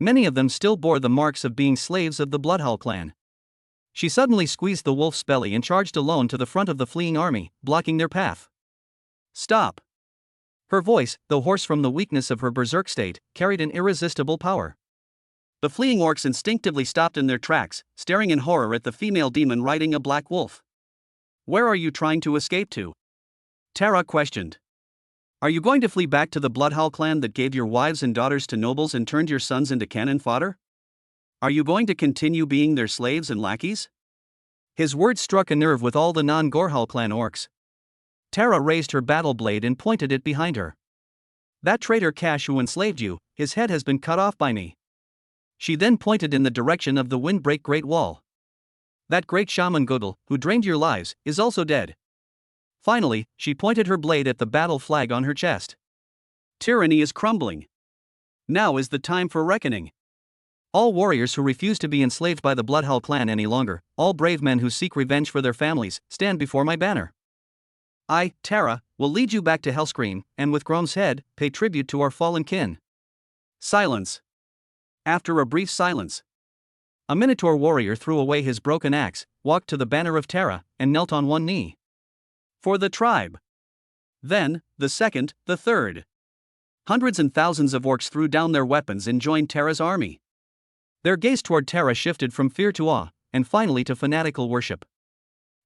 [SPEAKER 1] Many of them still bore the marks of being slaves of the Bloodhowl clan. She suddenly squeezed the wolf's belly and charged alone to the front of the fleeing army, blocking their path. Stop! Her voice, though hoarse from the weakness of her berserk state, carried an irresistible power. The fleeing orcs instinctively stopped in their tracks, staring in horror at the female demon riding a black wolf. Where are you trying to escape to? Tara questioned. Are you going to flee back to the Bloodhowl clan that gave your wives and daughters to nobles and turned your sons into cannon fodder? Are you going to continue being their slaves and lackeys? His words struck a nerve with all the non-Gorehowl clan orcs. Tara raised her battle blade and pointed it behind her. That traitor Cash who enslaved you, his head has been cut off by me. She then pointed in the direction of the windbreak Great Wall. That great shaman Gudel, who drained your lives, is also dead. Finally, she pointed her blade at the battle flag on her chest. Tyranny is crumbling. Now is the time for reckoning. All warriors who refuse to be enslaved by the Bloodhowl clan any longer, all brave men who seek revenge for their families, stand before my banner. I, Tara, will lead you back to Hellscream, and with Grome's head, pay tribute to our fallen kin. Silence. After a brief silence, a Minotaur warrior threw away his broken axe, walked to the banner of Tara, and knelt on one knee. For the tribe. Then, the second, the third. Hundreds and thousands of orcs threw down their weapons and joined Tara's army. Their gaze toward Tara shifted from fear to awe, and finally to fanatical worship.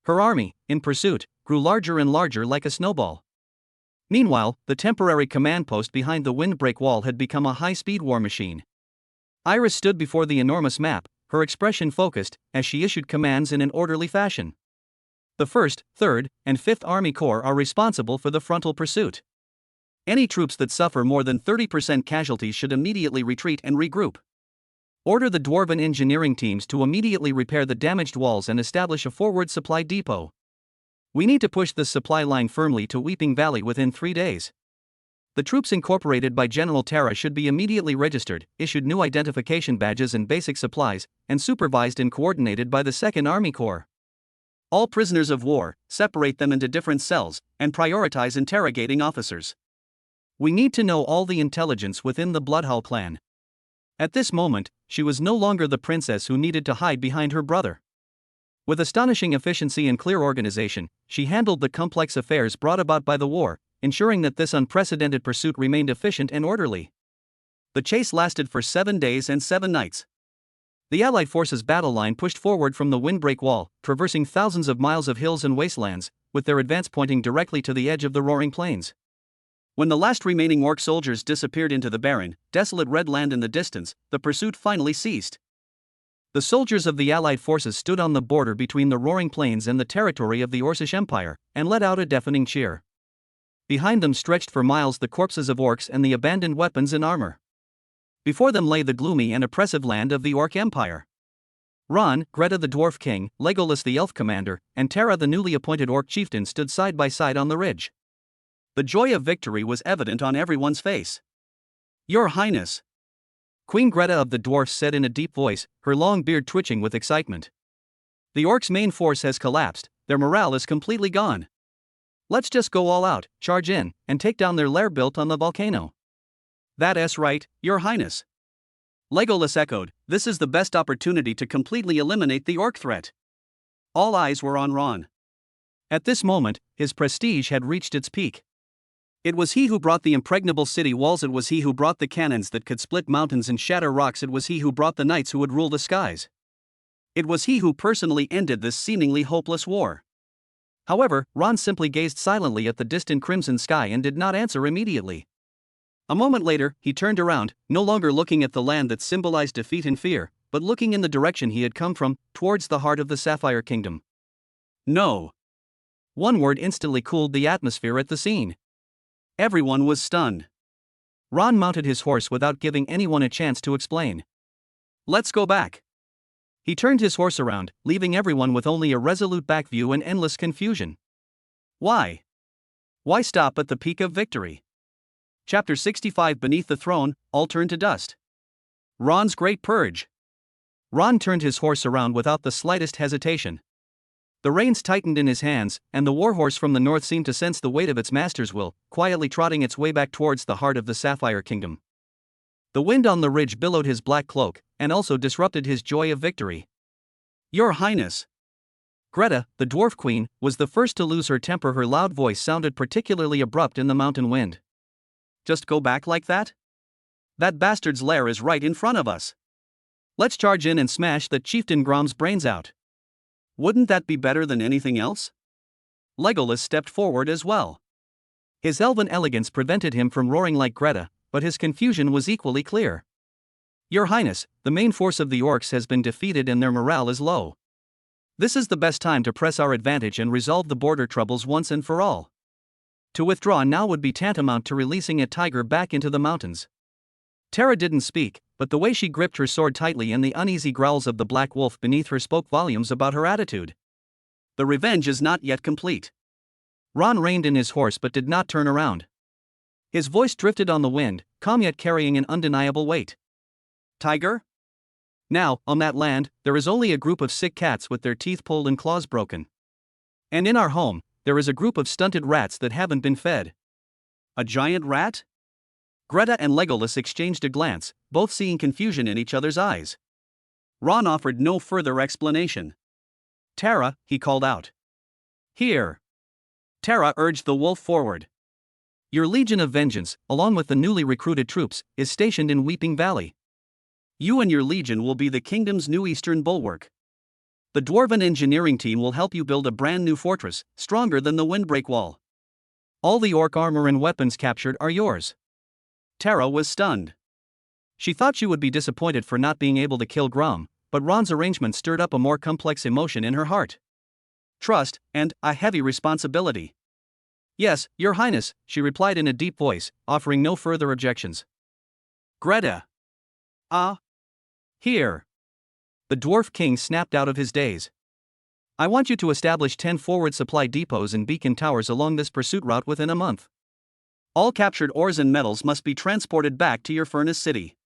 [SPEAKER 1] Her army, in pursuit, grew larger and larger like a snowball. Meanwhile, the temporary command post behind the windbreak wall had become a high-speed war machine. Iris stood before the enormous map, her expression focused, as she issued commands in an orderly fashion. The 1st, 3rd, and 5th Army Corps are responsible for the frontal pursuit. Any troops that suffer more than 30% casualties should immediately retreat and regroup. Order the Dwarven engineering teams to immediately repair the damaged walls and establish a forward supply depot. We need to push this supply line firmly to Weeping Valley within 3 days. The troops incorporated by General Tara should be immediately registered, issued new identification badges and basic supplies, and supervised and coordinated by the 2nd Army Corps. All prisoners of war, separate them into different cells, and prioritize interrogating officers. We need to know all the intelligence within the Bloodhowl clan. At this moment, she was no longer the princess who needed to hide behind her brother. With astonishing efficiency and clear organization, she handled the complex affairs brought about by the war, ensuring that this unprecedented pursuit remained efficient and orderly. The chase lasted for 7 days and 7 nights. The Allied forces' battle line pushed forward from the windbreak wall, traversing thousands of miles of hills and wastelands, with their advance pointing directly to the edge of the roaring plains. When the last remaining orc soldiers disappeared into the barren, desolate red land in the distance, the pursuit finally ceased. The soldiers of the Allied forces stood on the border between the roaring plains and the territory of the Orcish Empire, and let out a deafening cheer. Behind them stretched for miles the corpses of orcs and the abandoned weapons and armor. Before them lay the gloomy and oppressive land of the Orc Empire. Ron, Greta the Dwarf King, Legolas the Elf Commander, and Tara the newly appointed Orc Chieftain stood side by side on the ridge. The joy of victory was evident on everyone's face. Your Highness! Queen Greta of the Dwarfs said in a deep voice, her long beard twitching with excitement. The Orcs' main force has collapsed, their morale is completely gone. Let's just go all out, charge in, and take down their lair built on the volcano. That's right, Your Highness. Legolas echoed, this is the best opportunity to completely eliminate the orc threat. All eyes were on Ron. At this moment, his prestige had reached its peak. It was he who brought the impregnable city walls, it was he who brought the cannons that could split mountains and shatter rocks, it was he who brought the knights who would rule the skies. It was he who personally ended this seemingly hopeless war. However, Ron simply gazed silently at the distant crimson sky and did not answer immediately. A moment later, he turned around, no longer looking at the land that symbolized defeat and fear, but looking in the direction he had come from, towards the heart of the Sapphire Kingdom. No. One word instantly cooled the atmosphere at the scene. Everyone was stunned. Ron mounted his horse without giving anyone a chance to explain. Let's go back. He turned his horse around, leaving everyone with only a resolute back view and endless confusion. Why? Why stop at the peak of victory? Chapter 65 Beneath the throne, all turned to dust. Ron's Great Purge. Ron turned his horse around without the slightest hesitation. The reins tightened in his hands, and the warhorse from the north seemed to sense the weight of its master's will, quietly trotting its way back towards the heart of the Sapphire Kingdom. The wind on the ridge billowed his black cloak, and also disrupted his joy of victory. Your Highness! Greta, the dwarf queen, was the first to lose her temper. Her loud voice sounded particularly abrupt in the mountain wind. Just go back like that? That bastard's lair is right in front of us. Let's charge in and smash that chieftain Grom's brains out. Wouldn't that be better than anything else? Legolas stepped forward as well. His elven elegance prevented him from roaring like Greta, but his confusion was equally clear. Your Highness, the main force of the orcs has been defeated and their morale is low. This is the best time to press our advantage and resolve the border troubles once and for all. To withdraw now would be tantamount to releasing a tiger back into the mountains. Tara didn't speak, but the way she gripped her sword tightly and the uneasy growls of the black wolf beneath her spoke volumes about her attitude. The revenge is not yet complete. Ron reined in his horse but did not turn around. His voice drifted on the wind, calm yet carrying an undeniable weight. Tiger? Now, on that land, there is only a group of sick cats with their teeth pulled and claws broken. And in our home, there is a group of stunted rats that haven't been fed. A giant rat? Greta and Legolas exchanged a glance, both seeing confusion in each other's eyes. Ron offered no further explanation. Tara, he called out. Here. Tara urged the wolf forward. Your Legion of Vengeance, along with the newly recruited troops, is stationed in Weeping Valley. You and your legion will be the kingdom's new eastern bulwark. The dwarven engineering team will help you build a brand new fortress, stronger than the windbreak wall. All the orc armor and weapons captured are yours. Tara was stunned. She thought she would be disappointed for not being able to kill Grom, but Ron's arrangement stirred up a more complex emotion in her heart. Trust, and a heavy responsibility. Yes, Your Highness, she replied in a deep voice, offering no further objections. Greta. Here. The dwarf king snapped out of his daze. I want you to establish 10 forward supply depots and beacon towers along this pursuit route within a month. All captured ores and metals must be transported back to your furnace city.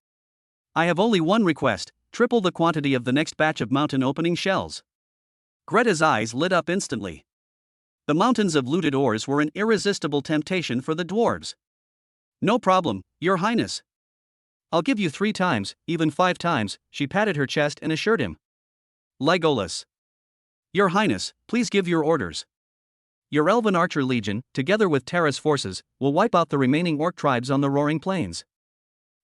[SPEAKER 1] I have only one request, triple the quantity of the next batch of mountain opening shells. Greta's eyes lit up instantly. The mountains of looted ores were an irresistible temptation for the dwarves. No problem, Your Highness. I'll give you 3 times, even 5 times, she patted her chest and assured him. Legolas. Your Highness, please give your orders. Your Elven Archer Legion, together with Tara's forces, will wipe out the remaining orc tribes on the Roaring Plains.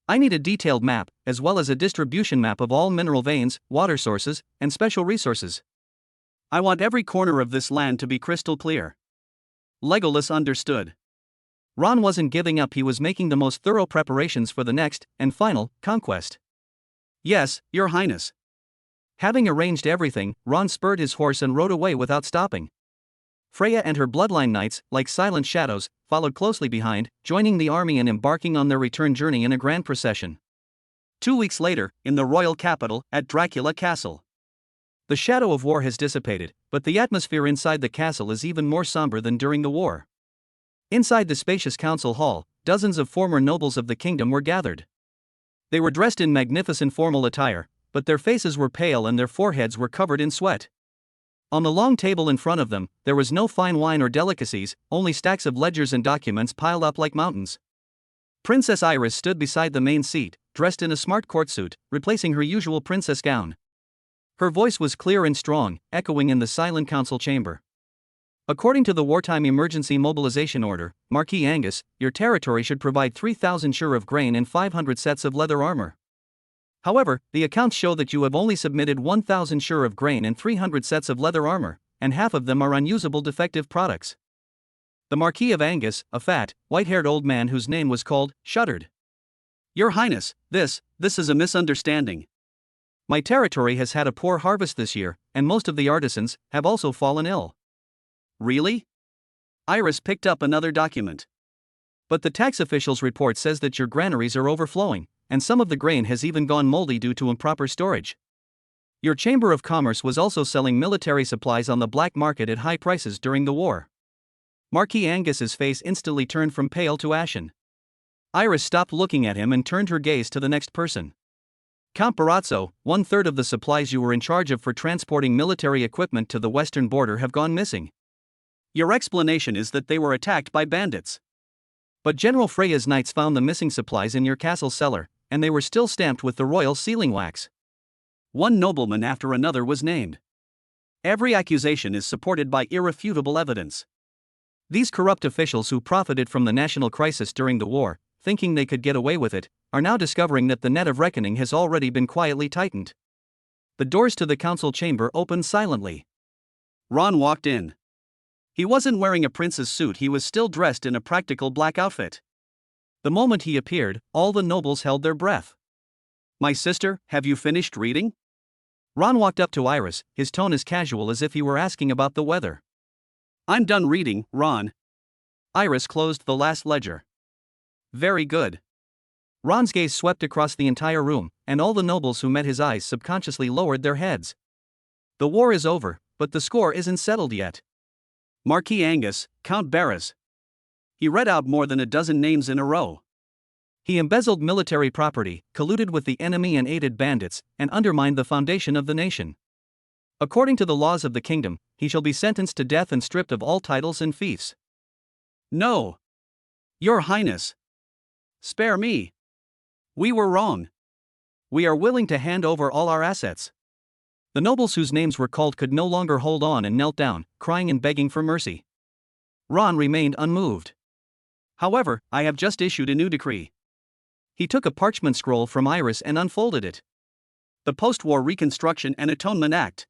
[SPEAKER 1] I need a detailed map, as well as a distribution map of all mineral veins, water sources, and special resources. I want every corner of this land to be crystal clear. Legolas understood. Ron wasn't giving up, he was making the most thorough preparations for the next, and final, conquest. Yes, Your Highness. Having arranged everything, Ron spurred his horse and rode away without stopping. Freya and her bloodline knights, like silent shadows, followed closely behind, joining the army and embarking on their return journey in a grand procession. 2 weeks later, in the royal capital, at Dracula Castle. The shadow of war has dissipated, but the atmosphere inside the castle is even more somber than during the war. Inside the spacious council hall, dozens of former nobles of the kingdom were gathered. They were dressed in magnificent formal attire, but their faces were pale and their foreheads were covered in sweat. On the long table in front of them, there was no fine wine or delicacies, only stacks of ledgers and documents piled up like mountains. Princess Iris stood beside the main seat, dressed in a smart court suit, replacing her usual princess gown. Her voice was clear and strong, echoing in the silent council chamber. According to the Wartime Emergency Mobilization Order, Marquis Angus, your territory should provide 3,000 sure of grain and 500 sets of leather armor. However, the accounts show that you have only submitted 1,000 sure of grain and 300 sets of leather armor, and half of them are unusable defective products. The Marquis of Angus, a fat, white-haired old man whose name was called, shuddered. Your Highness, this is a misunderstanding. My territory has had a poor harvest this year, and most of the artisans have also fallen ill. Really? Iris picked up another document. But the tax official's report says that your granaries are overflowing, and some of the grain has even gone moldy due to improper storage. Your Chamber of Commerce was also selling military supplies on the black market at high prices during the war. Marquis Angus's face instantly turned from pale to ashen. Iris stopped looking at him and turned her gaze to the next person. Count Barazzo, 1/3 of the supplies you were in charge of for transporting military equipment to the western border have gone missing. Your explanation is that they were attacked by bandits. But General Freya's knights found the missing supplies in your castle cellar, and they were still stamped with the royal sealing wax. One nobleman after another was named. Every accusation is supported by irrefutable evidence. These corrupt officials who profited from the national crisis during the war, thinking they could get away with it, are now discovering that the net of reckoning has already been quietly tightened. The doors to the council chamber opened silently. Ron walked in. He wasn't wearing a prince's suit, he was still dressed in a practical black outfit. The moment he appeared, all the nobles held their breath. My sister, have you finished reading? Ron walked up to Iris, his tone as casual as if he were asking about the weather. I'm done reading, Ron. Iris closed the last ledger. Very good. Ron's gaze swept across the entire room, and all the nobles who met his eyes subconsciously lowered their heads. The war is over, but the score isn't settled yet. Marquis Angus, Count Barras. He read out more than a dozen names in a row. He embezzled military property, colluded with the enemy and aided bandits, and undermined the foundation of the nation. According to the laws of the kingdom, he shall be sentenced to death and stripped of all titles and fiefs. No. Your Highness. Spare me. We were wrong. We are willing to hand over all our assets. The nobles whose names were called could no longer hold on and knelt down, crying and begging for mercy. Ron remained unmoved. However, I have just issued a new decree. He took a parchment scroll from Iris and unfolded it. The Post-War Reconstruction and Atonement Act.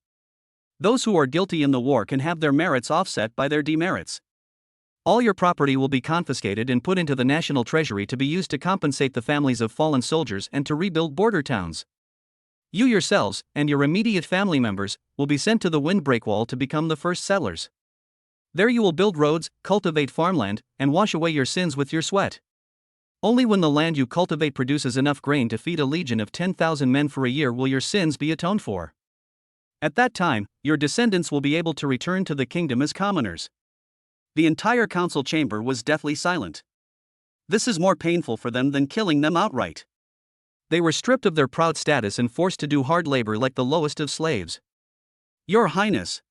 [SPEAKER 1] Those who are guilty in the war can have their merits offset by their demerits. All your property will be confiscated and put into the national treasury to be used to compensate the families of fallen soldiers and to rebuild border towns. You yourselves, and your immediate family members, will be sent to the windbreak wall to become the first settlers. There you will build roads, cultivate farmland, and wash away your sins with your sweat. Only when the land you cultivate produces enough grain to feed a legion of 10,000 men for a year will your sins be atoned for. At that time, your descendants will be able to return to the kingdom as commoners. The entire council chamber was deathly silent. This is more painful for them than killing them outright. They were stripped of their proud status and forced to do hard labor like the lowest of slaves. Your Highness.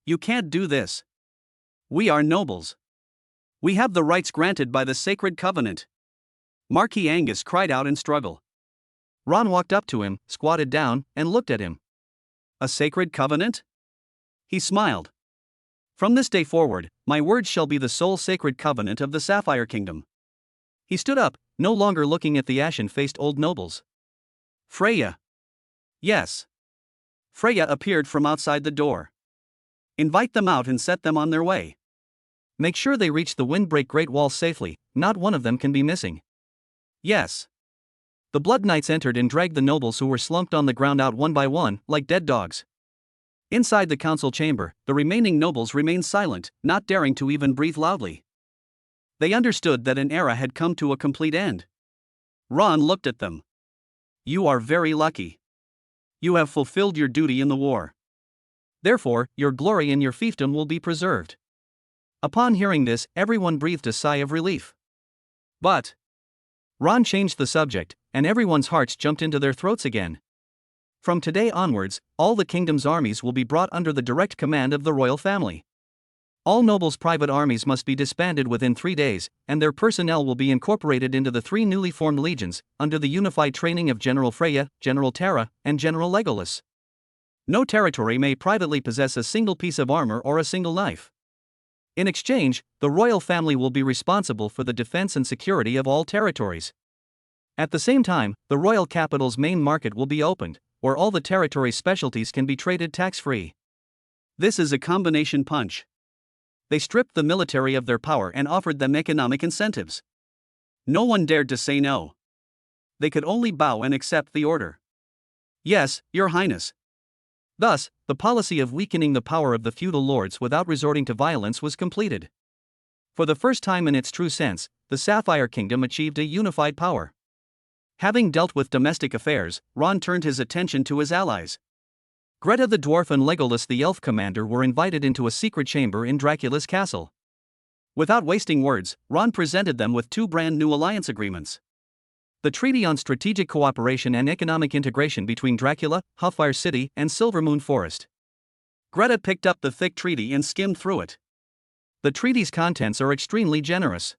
[SPEAKER 1] You can't do this. We are nobles. We have the rights granted by the sacred covenant. Marquis Angus cried out in struggle. Ron walked up to him, squatted down, and looked at him. A sacred covenant? He smiled. From this day forward, my words shall be the sole sacred covenant of the Sapphire Kingdom. He stood up, no longer looking at the ashen-faced old nobles. Freya. Yes. Freya appeared from outside the door. Invite them out and set them on their way. Make sure they reach the windbreak Great Wall safely, not one of them can be missing. Yes. The Blood Knights entered and dragged the nobles who were slumped on the ground out one by one, like dead dogs. Inside the council chamber, the remaining nobles remained silent, not daring to even breathe loudly. They understood that an era had come to a complete end. Ron looked at them. You are very lucky. You have fulfilled your duty in the war. Therefore, your glory and your fiefdom will be preserved. Upon hearing this, everyone breathed a sigh of relief. But Ron changed the subject, and everyone's hearts jumped into their throats again. From today onwards, all the kingdom's armies will be brought under the direct command of the royal family. All nobles' private armies must be disbanded within 3 days, and their personnel will be incorporated into the 3 newly formed legions, under the unified training of General Freya, General Terra, and General Legolas. No territory may privately possess a single piece of armor or a single knife. In exchange, the royal family will be responsible for the defense and security of all territories. At the same time, the royal capital's main market will be opened, where all the territory's specialties can be traded tax-free. This is a combination punch. They stripped the military of their power and offered them economic incentives. No one dared to say no. They could only bow and accept the order. Yes, Your Highness. Thus, the policy of weakening the power of the feudal lords without resorting to violence was completed. For the first time in its true sense, the Sapphire Kingdom achieved a unified power. Having dealt with domestic affairs, Ron turned his attention to his allies. Greta the dwarf and Legolas the elf commander were invited into a secret chamber in Dracula's castle. Without wasting words, Ron presented them with 2 brand new alliance agreements. The Treaty on Strategic Cooperation and Economic Integration between Dracula, Huffire City, and Silvermoon Forest. Greta picked up the thick treaty and skimmed through it. The treaty's contents are extremely generous.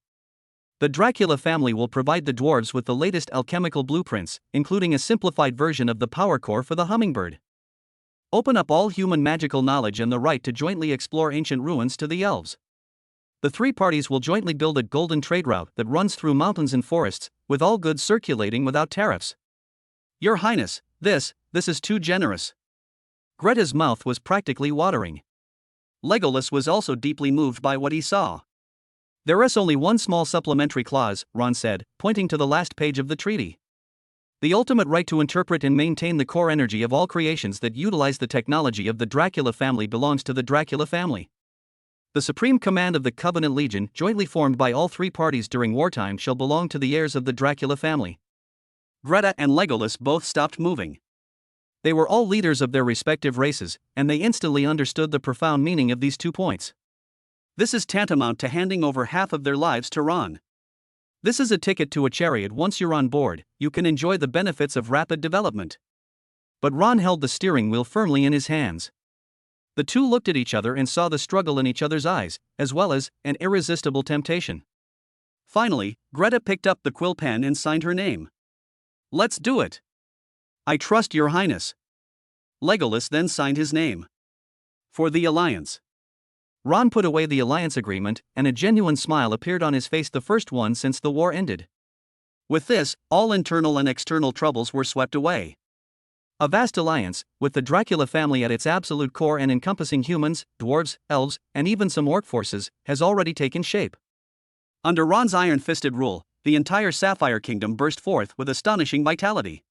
[SPEAKER 1] The Dracula family will provide the dwarves with the latest alchemical blueprints, including a simplified version of the power core for the hummingbird. Open up all human magical knowledge and the right to jointly explore ancient ruins to the elves. The 3 parties will jointly build a golden trade route that runs through mountains and forests, with all goods circulating without tariffs. Your Highness, this is too generous. Greta's mouth was practically watering. Legolas was also deeply moved by what he saw. There is only one small supplementary clause, Ron said, pointing to the last page of the treaty. The ultimate right to interpret and maintain the core energy of all creations that utilize the technology of the Dracula family belongs to the Dracula family. The supreme command of the Covenant Legion, jointly formed by all 3 parties during wartime, shall belong to the heirs of the Dracula family. Greta and Legolas both stopped moving. They were all leaders of their respective races, and they instantly understood the profound meaning of these 2 points. This is tantamount to handing over half of their lives to Ron. This is a ticket to a chariot. Once you're on board, you can enjoy the benefits of rapid development. But Ron held the steering wheel firmly in his hands. The 2 looked at each other and saw the struggle in each other's eyes, as well as an irresistible temptation. Finally, Greta picked up the quill pen and signed her name. Let's do it. I trust Your Highness. Legolas then signed his name. For the Alliance. Ron put away the alliance agreement, and a genuine smile appeared on his face, the first one since the war ended. With this, all internal and external troubles were swept away. A vast alliance, with the Dracula family at its absolute core and encompassing humans, dwarves, elves, and even some orc forces, has already taken shape. Under Ron's iron-fisted rule, the entire Sapphire Kingdom burst forth with astonishing vitality.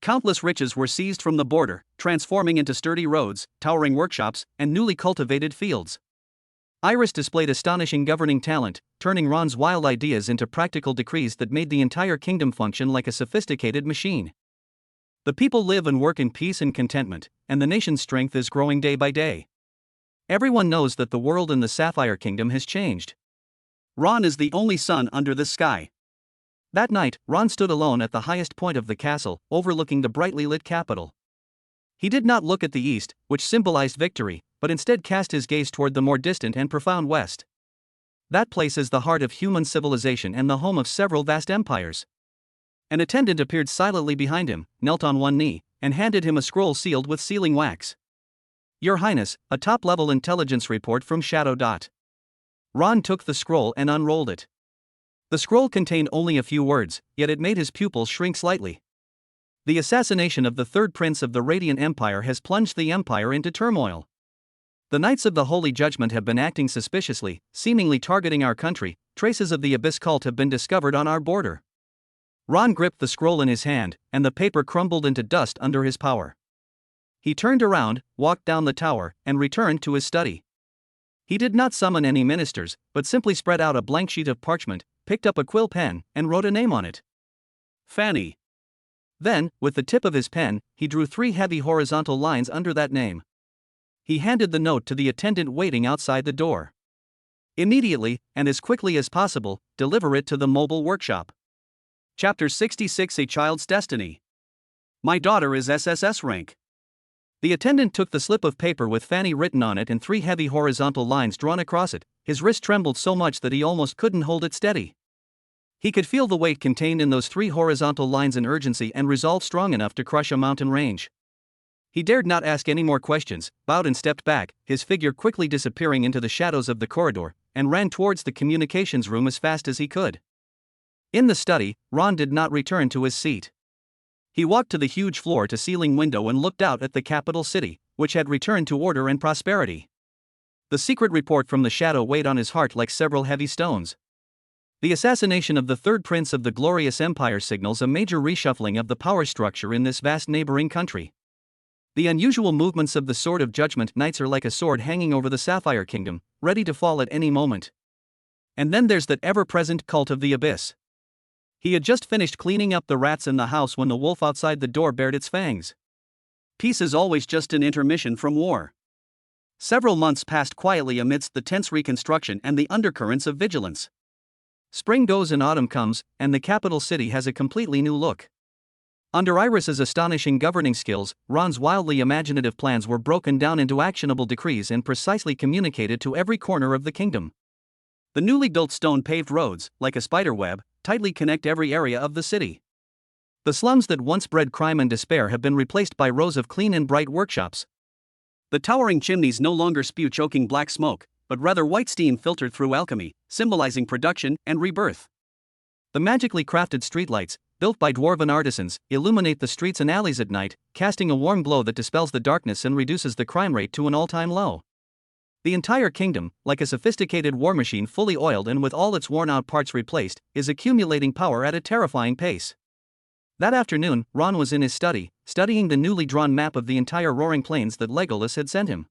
[SPEAKER 1] Countless riches were seized from the border, transforming into sturdy roads, towering workshops, and newly cultivated fields. Iris displayed astonishing governing talent, turning Ron's wild ideas into practical decrees that made the entire kingdom function like a sophisticated machine. The people live and work in peace and contentment, and the nation's strength is growing day by day. Everyone knows that the world in the Sapphire Kingdom has changed. Ron is the only sun under the sky. That night, Ron stood alone at the highest point of the castle, overlooking the brightly lit capital. He did not look at the east, which symbolized victory, but instead cast his gaze toward the more distant and profound west. That place is the heart of human civilization and the home of several vast empires. An attendant appeared silently behind him, knelt on one knee, and handed him a scroll sealed with sealing wax. Your Highness, a top-level intelligence report from Shadow. Ron took the scroll and unrolled it. The scroll contained only a few words, yet it made his pupils shrink slightly. The assassination of the 3rd Prince of the Radiant Empire has plunged the Empire into turmoil. The Knights of the Holy Judgment have been acting suspiciously, seemingly targeting our country. Traces of the Abyss cult have been discovered on our border. Ron gripped the scroll in his hand, and the paper crumbled into dust under his power. He turned around, walked down the tower, and returned to his study. He did not summon any ministers, but simply spread out a blank sheet of parchment, picked up a quill pen, and wrote a name on it. Fanny. Then, with the tip of his pen, he drew 3 heavy horizontal lines under that name. He handed the note to the attendant waiting outside the door. Immediately, and as quickly as possible, deliver it to the mobile workshop. Chapter 66: A Child's Destiny. My daughter is SSS rank. The attendant took the slip of paper with Fanny written on it and 3 heavy horizontal lines drawn across it. His wrist trembled so much that he almost couldn't hold it steady. He could feel the weight contained in those 3 horizontal lines and urgency and resolve strong enough to crush a mountain range. He dared not ask any more questions, bowed and stepped back, his figure quickly disappearing into the shadows of the corridor, and ran towards the communications room as fast as he could. In the study, Ron did not return to his seat. He walked to the huge floor-to-ceiling window and looked out at the capital city, which had returned to order and prosperity. The secret report from the shadow weighed on his heart like several heavy stones. The assassination of the third prince of the glorious empire signals a major reshuffling of the power structure in this vast neighboring country. The unusual movements of the Sword of Judgment Knights are like a sword hanging over the Sapphire Kingdom, ready to fall at any moment. And then there's that ever-present cult of the Abyss. He had just finished cleaning up the rats in the house when the wolf outside the door bared its fangs. Peace is always just an intermission from war. Several months passed quietly amidst the tense reconstruction and the undercurrents of vigilance. Spring goes and autumn comes, and the capital city has a completely new look. Under Iris's astonishing governing skills, Ron's wildly imaginative plans were broken down into actionable decrees and precisely communicated to every corner of the kingdom. The newly built stone-paved roads, like a spiderweb, tightly connect every area of the city. The slums that once bred crime and despair have been replaced by rows of clean and bright workshops. The towering chimneys no longer spew choking black smoke, but rather white steam filtered through alchemy, symbolizing production and rebirth. The magically crafted streetlights, built by dwarven artisans, illuminate the streets and alleys at night, casting a warm glow that dispels the darkness and reduces the crime rate to an all-time low. The entire kingdom, like a sophisticated war machine fully oiled and with all its worn-out parts replaced, is accumulating power at a terrifying pace. That afternoon, Ron was in his study, studying the newly drawn map of the entire Roaring Plains that Legolas had sent him.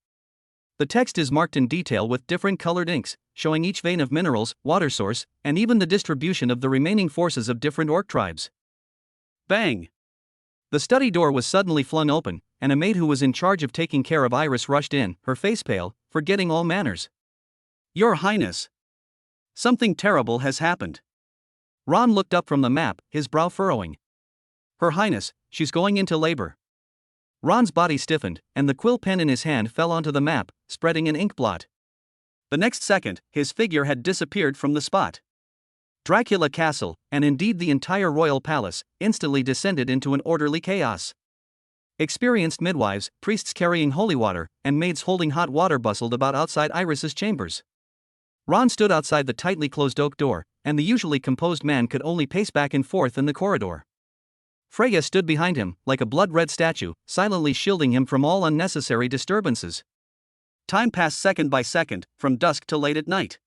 [SPEAKER 1] The text is marked in detail with different colored inks, showing each vein of minerals, water source, and even the distribution of the remaining forces of different orc tribes. Bang! The study door was suddenly flung open, and a maid who was in charge of taking care of Iris rushed in, her face pale, forgetting all manners. Your Highness! Something terrible has happened. Ron looked up from the map, his brow furrowing. Her Highness, she's going into labor. Ron's body stiffened, and the quill pen in his hand fell onto the map, spreading an ink blot. The next second, his figure had disappeared from the spot. Dracula Castle, and indeed the entire royal palace, instantly descended into an orderly chaos. Experienced midwives, priests carrying holy water, and maids holding hot water bustled about outside Iris's chambers. Ron stood outside the tightly closed oak door, and the usually composed man could only pace back and forth in the corridor. Freya stood behind him, like a blood-red statue, silently shielding him from all unnecessary disturbances. Time passed second by second, from dusk to late at night.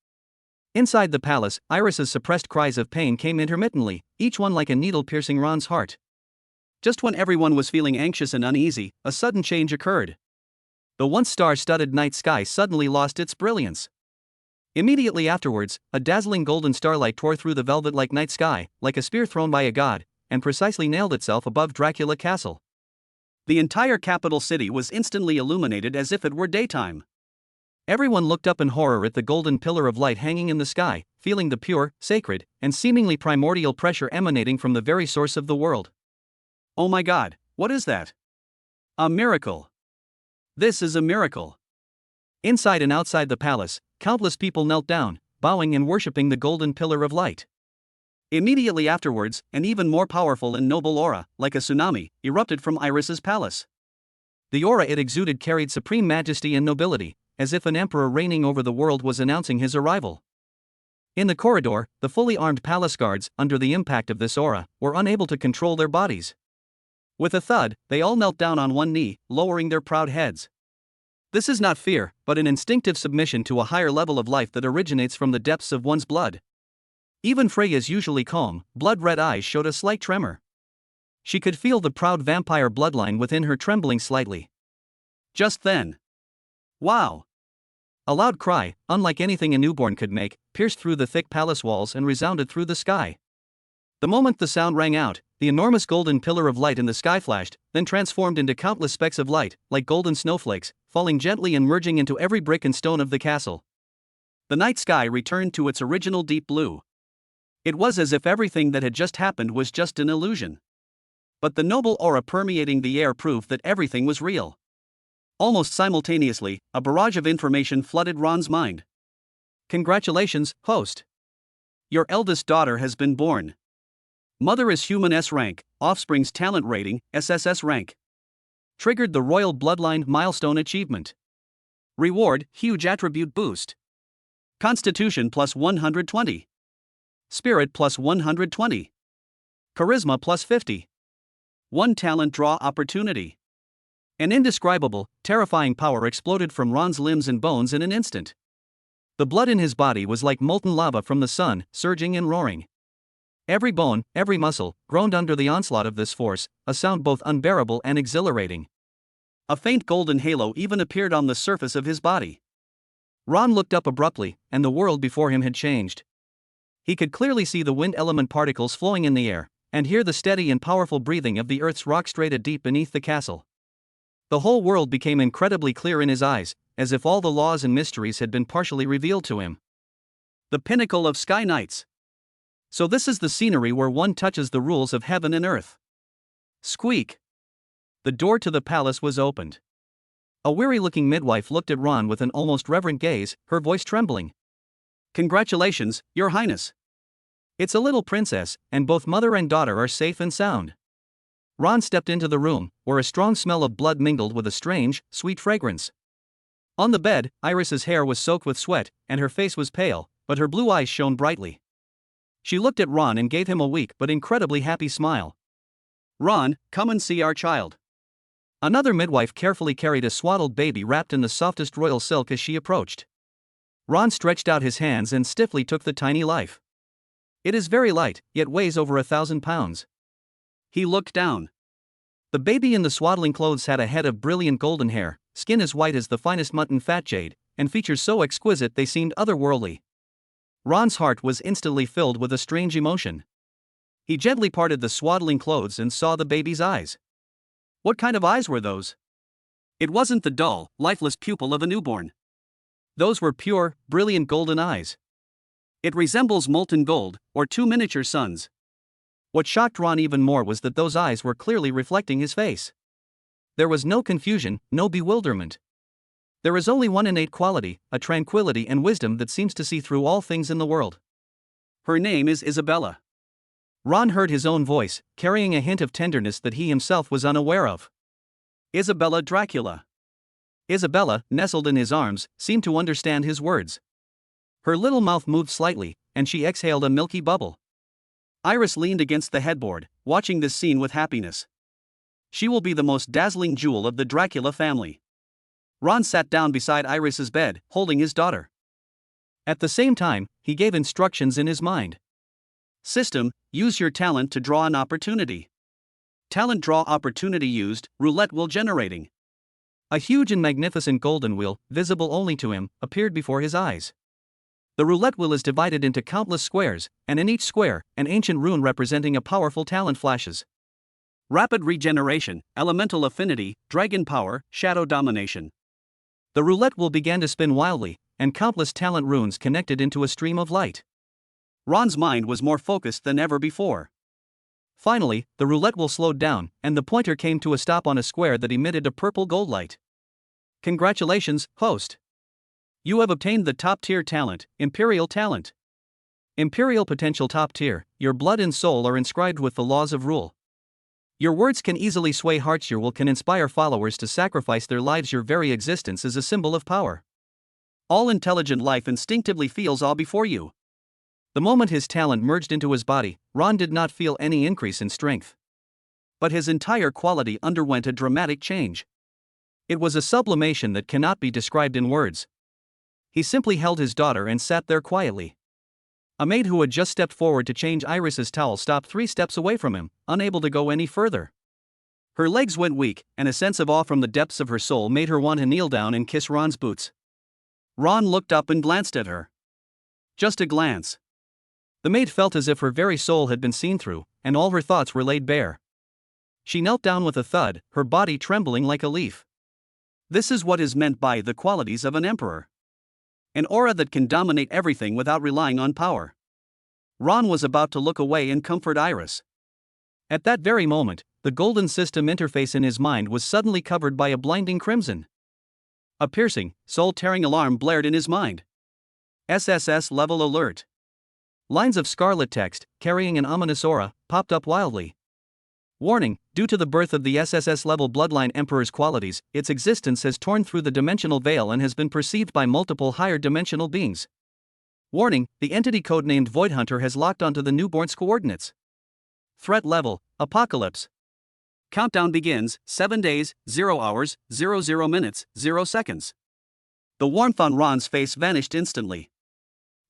[SPEAKER 1] Inside the palace, Iris's suppressed cries of pain came intermittently, each one like a needle piercing Ron's heart. Just when everyone was feeling anxious and uneasy, a sudden change occurred. The once star-studded night sky suddenly lost its brilliance. Immediately afterwards, a dazzling golden starlight tore through the velvet-like night sky, like a spear thrown by a god, and precisely nailed itself above Dracula Castle. The entire capital city was instantly illuminated as if it were daytime. Everyone looked up in horror at the golden pillar of light hanging in the sky, feeling the pure, sacred, and seemingly primordial pressure emanating from the very source of the world. Oh my God, what is that? A miracle! This is a miracle! Inside and outside the palace, countless people knelt down, bowing and worshipping the golden pillar of light. Immediately afterwards, an even more powerful and noble aura, like a tsunami, erupted from Iris's palace. The aura it exuded carried supreme majesty and nobility, as if an emperor reigning over the world was announcing his arrival. In the corridor, the fully armed palace guards, under the impact of this aura, were unable to control their bodies. With a thud, they all knelt down on one knee, lowering their proud heads. This is not fear, but an instinctive submission to a higher level of life that originates from the depths of one's blood. Even Freya's usually calm, blood-red eyes showed a slight tremor. She could feel the proud vampire bloodline within her trembling slightly. Just then. Wow! A loud cry, unlike anything a newborn could make, pierced through the thick palace walls and resounded through the sky. The moment the sound rang out, the enormous golden pillar of light in the sky flashed, then transformed into countless specks of light, like golden snowflakes, falling gently and merging into every brick and stone of the castle. The night sky returned to its original deep blue. It was as if everything that had just happened was just an illusion. But the noble aura permeating the air proved that everything was real. Almost simultaneously, a barrage of information flooded Ron's mind. Congratulations, host. Your eldest daughter has been born. Mother is human S rank, offspring's talent rating, SSS rank. Triggered the royal bloodline milestone achievement. Reward, huge attribute boost. Constitution plus 120. Spirit plus 120. Charisma plus 50. One talent draw opportunity. An indescribable, terrifying power exploded from Ron's limbs and bones in an instant. The blood in his body was like molten lava from the sun, surging and roaring. Every bone, every muscle, groaned under the onslaught of this force, a sound both unbearable and exhilarating. A faint golden halo even appeared on the surface of his body. Ron looked up abruptly, and the world before him had changed. He could clearly see the wind element particles flowing in the air, and hear the steady and powerful breathing of the earth's rock strata deep beneath the castle. The whole world became incredibly clear in his eyes, as if all the laws and mysteries had been partially revealed to him. The pinnacle of Sky Knights. So this is the scenery where one touches the rules of heaven and earth. Squeak. The door to the palace was opened. A weary-looking midwife looked at Ron with an almost reverent gaze, her voice trembling. Congratulations, Your Highness. It's a little princess, and both mother and daughter are safe and sound. Ron stepped into the room, where a strong smell of blood mingled with a strange, sweet fragrance. On the bed, Iris's hair was soaked with sweat, and her face was pale, but her blue eyes shone brightly. She looked at Ron and gave him a weak but incredibly happy smile. Ron, come and see our child. Another midwife carefully carried a swaddled baby wrapped in the softest royal silk as she approached. Ron stretched out his hands and stiffly took the tiny life. It is very light, yet weighs over 1,000 pounds. He looked down. The baby in the swaddling clothes had a head of brilliant golden hair, skin as white as the finest mutton fat jade, and features so exquisite they seemed otherworldly. Ron's heart was instantly filled with a strange emotion. He gently parted the swaddling clothes and saw the baby's eyes. What kind of eyes were those? It wasn't the dull, lifeless pupil of a newborn. Those were pure, brilliant golden eyes. It resembles molten gold, or two miniature suns. What shocked Ron even more was that those eyes were clearly reflecting his face. There was no confusion, no bewilderment. There is only one innate quality, a tranquility and wisdom that seems to see through all things in the world. Her name is Isabella. Ron heard his own voice, carrying a hint of tenderness that he himself was unaware of. Isabella Dracula. Isabella, nestled in his arms, seemed to understand his words. Her little mouth moved slightly, and she exhaled a milky bubble. Iris leaned against the headboard, watching this scene with happiness. She will be the most dazzling jewel of the Dracula family. Ron sat down beside Iris's bed, holding his daughter. At the same time, he gave instructions in his mind. System, use your talent to draw an opportunity. Talent draw opportunity used, roulette wheel generating. A huge and magnificent golden wheel, visible only to him, appeared before his eyes. The roulette wheel is divided into countless squares, and in each square, an ancient rune representing a powerful talent flashes. Rapid regeneration, elemental affinity, dragon power, shadow domination. The roulette wheel began to spin wildly, and countless talent runes connected into a stream of light. Ron's mind was more focused than ever before. Finally, the roulette wheel slowed down, and the pointer came to a stop on a square that emitted a purple gold light. Congratulations, host. You have obtained the top-tier talent, Imperial Talent. Imperial Potential Top Tier, your blood and soul are inscribed with the laws of rule. Your words can easily sway hearts, your will can inspire followers to sacrifice their lives, your very existence is a symbol of power. All intelligent life instinctively feels awe before you. The moment his talent merged into his body, Ron did not feel any increase in strength. But his entire quality underwent a dramatic change. It was a sublimation that cannot be described in words. He simply held his daughter and sat there quietly. A maid who had just stepped forward to change Iris's towel stopped 3 steps away from him, unable to go any further. Her legs went weak, and a sense of awe from the depths of her soul made her want to kneel down and kiss Ron's boots. Ron looked up and glanced at her. Just a glance. The maid felt as if her very soul had been seen through, and all her thoughts were laid bare. She knelt down with a thud, her body trembling like a leaf. This is what is meant by the qualities of an emperor. An aura that can dominate everything without relying on power. Ron was about to look away and comfort Iris. At that very moment, the golden system interface in his mind was suddenly covered by a blinding crimson. A piercing, soul-tearing alarm blared in his mind. SSS level alert. Lines of scarlet text, carrying an ominous aura, popped up wildly. Warning, due to the birth of the SSS-level bloodline Emperor's qualities, its existence has torn through the dimensional veil and has been perceived by multiple higher dimensional beings. Warning, the entity codenamed Void Hunter has locked onto the newborn's coordinates. Threat level, Apocalypse. Countdown begins, 7 days, 0 hours, 00 minutes, 0 seconds. The warmth on Ron's face vanished instantly.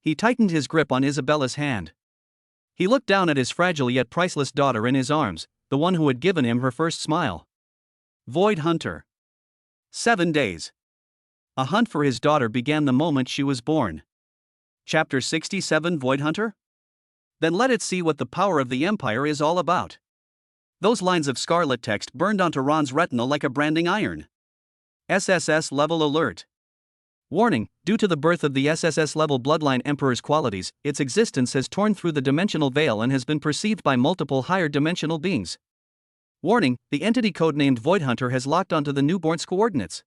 [SPEAKER 1] He tightened his grip on Isabella's hand. He looked down at his fragile yet priceless daughter in his arms, the one who had given him her first smile. Void Hunter. 7 days. A hunt for his daughter began the moment she was born. Chapter 67 Void Hunter? Then let it see what the power of the Empire is all about. Those lines of scarlet text burned onto Ron's retina like a branding iron. SSS level alert. Warning, due to the birth of the SSS-level bloodline Emperor's qualities, its existence has torn through the dimensional veil and has been perceived by multiple higher dimensional beings. Warning, the entity codenamed Void Hunter has locked onto the newborn's coordinates.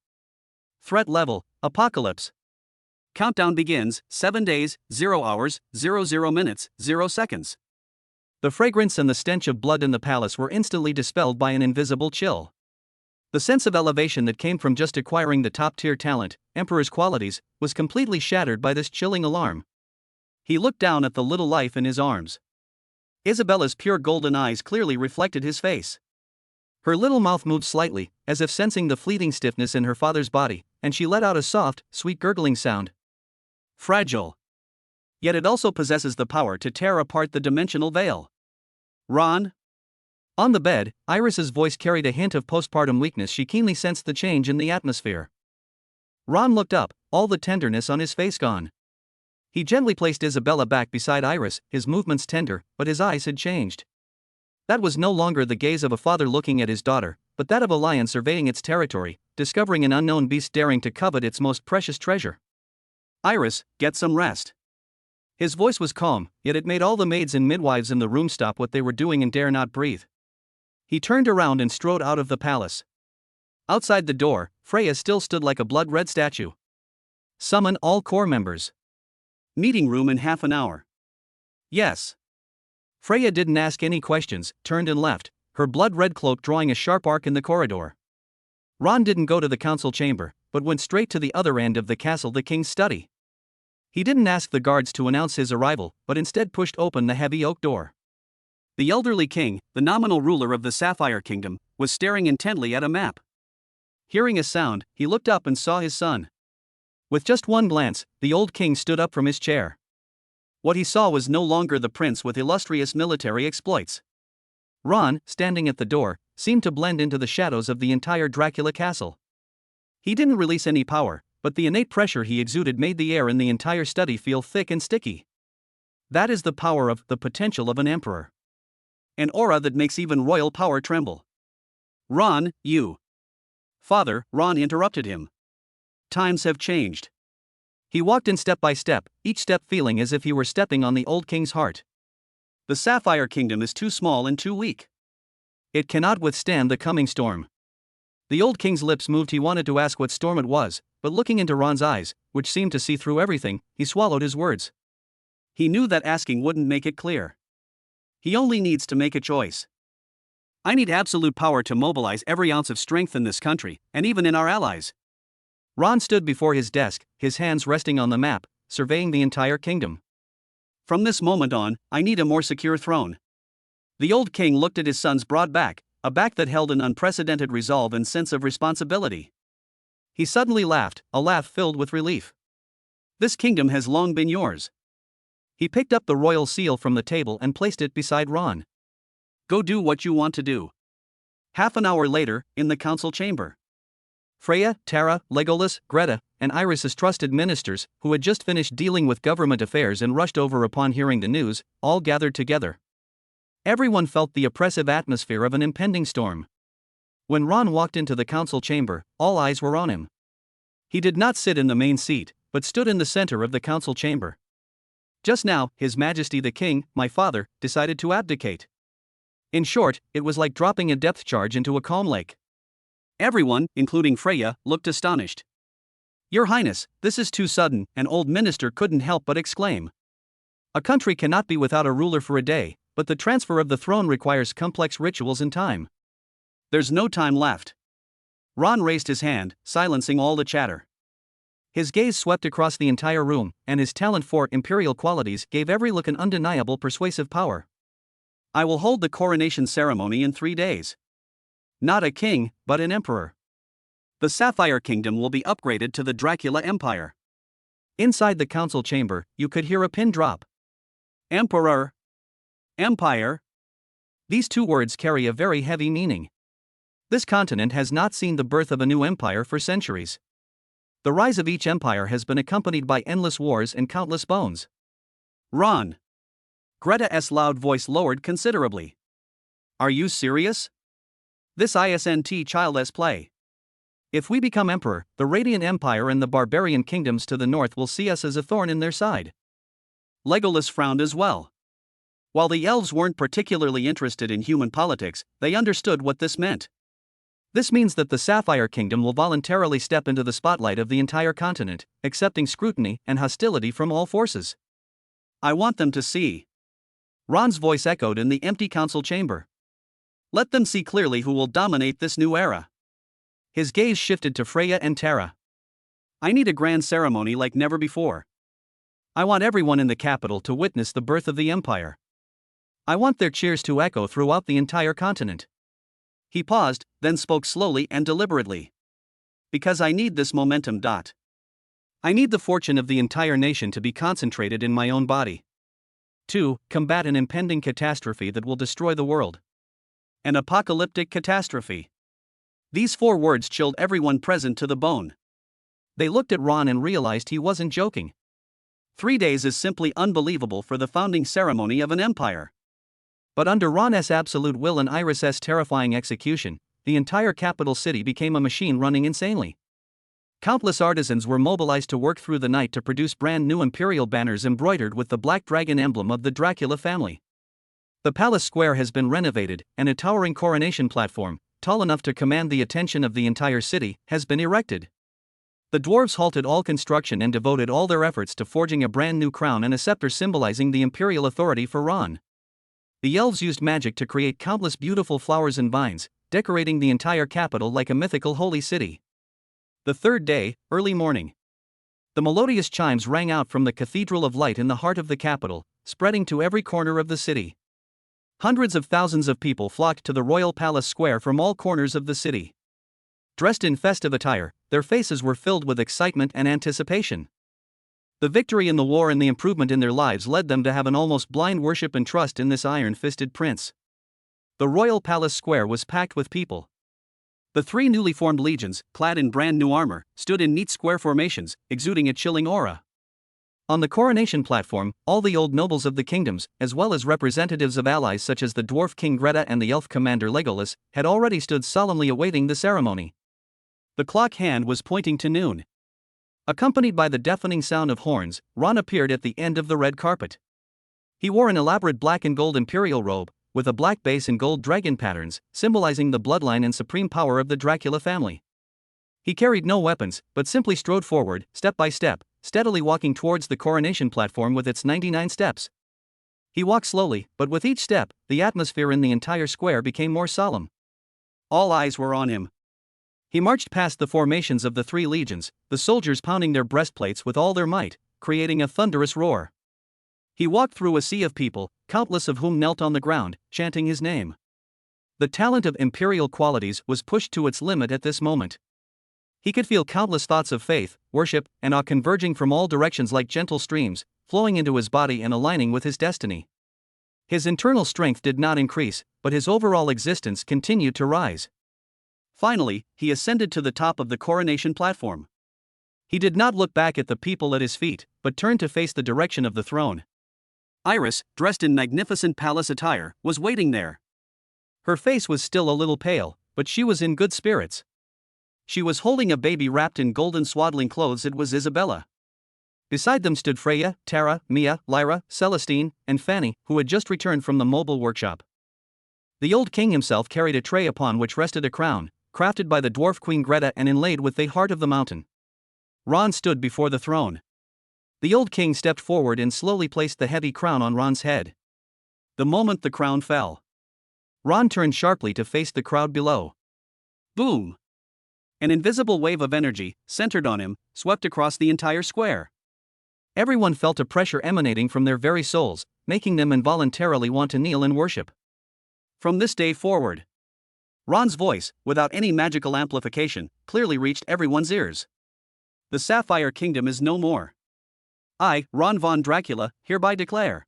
[SPEAKER 1] Threat level, Apocalypse. Countdown begins, 7 days, 0 hours, 00 minutes, 0 seconds. The fragrance and the stench of blood in the palace were instantly dispelled by an invisible chill. The sense of elevation that came from just acquiring the top-tier talent, Emperor's qualities, was completely shattered by this chilling alarm. He looked down at the little life in his arms. Isabella's pure golden eyes clearly reflected his face. Her little mouth moved slightly, as if sensing the fleeting stiffness in her father's body, and she let out a soft, sweet gurgling sound. Fragile. Yet it also possesses the power to tear apart the dimensional veil. Ron? On the bed, Iris's voice carried a hint of postpartum weakness. She keenly sensed the change in the atmosphere. Ron looked up, all the tenderness on his face gone. He gently placed Isabella back beside Iris, his movements tender, but his eyes had changed. That was no longer the gaze of a father looking at his daughter, but that of a lion surveying its territory, discovering an unknown beast daring to covet its most precious treasure. Iris, get some rest. His voice was calm, yet it made all the maids and midwives in the room stop what they were doing and dare not breathe. He turned around and strode out of the palace. Outside the door, Freya still stood like a blood-red statue. Summon all core members. Meeting room in half an hour. Yes. Freya didn't ask any questions, turned and left, her blood-red cloak drawing a sharp arc in the corridor. Ron didn't go to the council chamber, but went straight to the other end of the castle, the king's study. He didn't ask the guards to announce his arrival, but instead pushed open the heavy oak door. The elderly king, the nominal ruler of the Sapphire Kingdom, was staring intently at a map. Hearing a sound, he looked up and saw his son. With just one glance, the old king stood up from his chair. What he saw was no longer the prince with illustrious military exploits. Ron, standing at the door, seemed to blend into the shadows of the entire Dracula castle. He didn't release any power, but the innate pressure he exuded made the air in the entire study feel thick and sticky. That is the power of the potential of an emperor. An aura that makes even royal power tremble. Ron, you. Father, Ron interrupted him. Times have changed. He walked in step by step, each step feeling as if he were stepping on the old king's heart. The Sapphire Kingdom is too small and too weak. It cannot withstand the coming storm. The old king's lips moved. He wanted to ask what storm it was, but looking into Ron's eyes, which seemed to see through everything, he swallowed his words. He knew that asking wouldn't make it clear. He only needs to make a choice. I need absolute power to mobilize every ounce of strength in this country, and even in our allies. Ron stood before his desk, his hands resting on the map, surveying the entire kingdom. From this moment on, I need a more secure throne. The old king looked at his son's broad back, a back that held an unprecedented resolve and sense of responsibility. He suddenly laughed, a laugh filled with relief. This kingdom has long been yours. He picked up the royal seal from the table and placed it beside Ron. Go do what you want to do. Half an hour later, in the council chamber. Freya, Tara, Legolas, Greta, and Iris's trusted ministers, who had just finished dealing with government affairs and rushed over upon hearing the news, all gathered together. Everyone felt the oppressive atmosphere of an impending storm. When Ron walked into the council chamber, all eyes were on him. He did not sit in the main seat, but stood in the center of the council chamber. Just now, His Majesty the King, my father, decided to abdicate. In short, it was like dropping a depth charge into a calm lake. Everyone, including Freya, looked astonished. "Your Highness, this is too sudden," an old minister couldn't help but exclaim. "A country cannot be without a ruler for a day, but the transfer of the throne requires complex rituals and time. There's no time left." Ron raised his hand, silencing all the chatter. His gaze swept across the entire room, and his talent for imperial qualities gave every look an undeniable persuasive power. "I will hold the coronation ceremony in 3 days. Not a king, but an emperor. The Sapphire Kingdom will be upgraded to the Dracula Empire." Inside the council chamber, you could hear a pin drop. Emperor. Empire. These two words carry a very heavy meaning. This continent has not seen the birth of a new empire for centuries. The rise of each empire has been accompanied by endless wars and countless bones. "Ron." Greta's loud voice lowered considerably. "Are you serious? This isn't childless play. If we become emperor, the Radiant Empire and the barbarian kingdoms to the north will see us as a thorn in their side." Legolas frowned as well. While the elves weren't particularly interested in human politics, they understood what this meant. This means that the Sapphire Kingdom will voluntarily step into the spotlight of the entire continent, accepting scrutiny and hostility from all forces. "I want them to see." Ron's voice echoed in the empty council chamber. "Let them see clearly who will dominate this new era." His gaze shifted to Freya and Tara. "I need a grand ceremony like never before. I want everyone in the capital to witness the birth of the Empire. I want their cheers to echo throughout the entire continent." He paused, then spoke slowly and deliberately. "Because I need this momentum. I need the fortune of the entire nation to be concentrated in my own body. To combat an impending catastrophe that will destroy the world. An apocalyptic catastrophe." These 4 words chilled everyone present to the bone. They looked at Ron and realized he wasn't joking. 3 days is simply unbelievable for the founding ceremony of an empire. But under Ron's absolute will and Iris's terrifying execution, the entire capital city became a machine running insanely. Countless artisans were mobilized to work through the night to produce brand new imperial banners embroidered with the black dragon emblem of the Dracula family. The palace square has been renovated, and a towering coronation platform, tall enough to command the attention of the entire city, has been erected. The dwarves halted all construction and devoted all their efforts to forging a brand new crown and a scepter symbolizing the imperial authority for Ron. The elves used magic to create countless beautiful flowers and vines, decorating the entire capital like a mythical holy city. The 3rd day, early morning. The melodious chimes rang out from the Cathedral of Light in the heart of the capital, spreading to every corner of the city. Hundreds of thousands of people flocked to the royal palace square from all corners of the city. Dressed in festive attire, their faces were filled with excitement and anticipation. The victory in the war and the improvement in their lives led them to have an almost blind worship and trust in this iron-fisted prince. The royal palace square was packed with people. The 3 newly formed legions, clad in brand new armor, stood in neat square formations, exuding a chilling aura. On the coronation platform, all the old nobles of the kingdoms, as well as representatives of allies such as the dwarf king Greta and the elf commander Legolas, had already stood solemnly awaiting the ceremony. The clock hand was pointing to noon. Accompanied by the deafening sound of horns, Ron appeared at the end of the red carpet. He wore an elaborate black and gold imperial robe, with a black base and gold dragon patterns, symbolizing the bloodline and supreme power of the Dracula family. He carried no weapons, but simply strode forward, step by step, steadily walking towards the coronation platform with its 99 steps. He walked slowly, but with each step, the atmosphere in the entire square became more solemn. All eyes were on him. He marched past the formations of the 3 legions, the soldiers pounding their breastplates with all their might, creating a thunderous roar. He walked through a sea of people, countless of whom knelt on the ground, chanting his name. The talent of imperial qualities was pushed to its limit at this moment. He could feel countless thoughts of faith, worship, and awe converging from all directions like gentle streams, flowing into his body and aligning with his destiny. His internal strength did not increase, but his overall existence continued to rise. Finally, he ascended to the top of the coronation platform. He did not look back at the people at his feet, but turned to face the direction of the throne. Iris, dressed in magnificent palace attire, was waiting there. Her face was still a little pale, but she was in good spirits. She was holding a baby wrapped in golden swaddling clothes. It was Isabella. Beside them stood Freya, Tara, Mia, Lyra, Celestine, and Fanny, who had just returned from the mobile workshop. The old king himself carried a tray upon which rested a crown, crafted by the dwarf queen Greta and inlaid with the heart of the mountain. Ron stood before the throne. The old king stepped forward and slowly placed the heavy crown on Ron's head. The moment the crown fell, Ron turned sharply to face the crowd below. Boom! An invisible wave of energy, centered on him, swept across the entire square. Everyone felt a pressure emanating from their very souls, making them involuntarily want to kneel and worship. From this day forward, Ron's voice, without any magical amplification, clearly reached everyone's ears. The Sapphire Kingdom is no more. I, Ron von Dracula, hereby declare.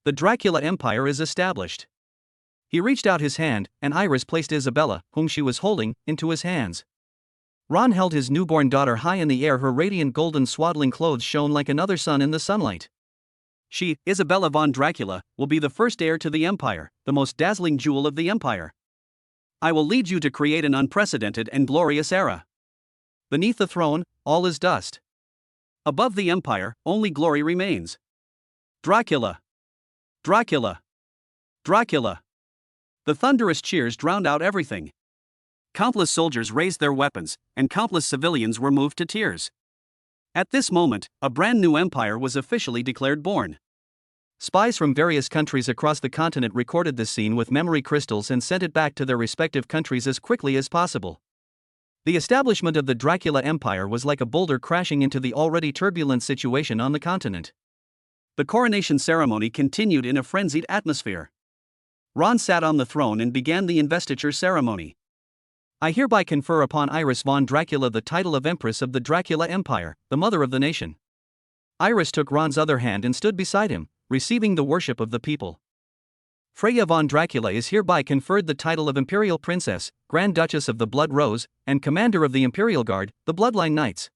[SPEAKER 1] The Dracula Empire is established. He reached out his hand, and Iris placed Isabella, whom she was holding, into his hands. Ron held his newborn daughter high in the air. Her radiant golden swaddling clothes shone like another sun in the sunlight. She, Isabella von Dracula, will be the first heir to the Empire, the most dazzling jewel of the Empire. I will lead you to create an unprecedented and glorious era. Beneath the throne, all is dust. Above the Empire, only glory remains. Dracula! Dracula! Dracula! The thunderous cheers drowned out everything. Countless soldiers raised their weapons, and countless civilians were moved to tears. At this moment, a brand new empire was officially declared born. Spies from various countries across the continent recorded this scene with memory crystals and sent it back to their respective countries as quickly as possible. The establishment of the Dracula Empire was like a boulder crashing into the already turbulent situation on the continent. The coronation ceremony continued in a frenzied atmosphere. Ron sat on the throne and began the investiture ceremony. I hereby confer upon Iris von Dracula the title of Empress of the Dracula Empire, the mother of the nation. Iris took Ron's other hand and stood beside him, receiving the worship of the people. Freya von Dracula is hereby conferred the title of Imperial Princess, Grand Duchess of the Blood Rose, and Commander of the Imperial Guard, the Bloodline Knights.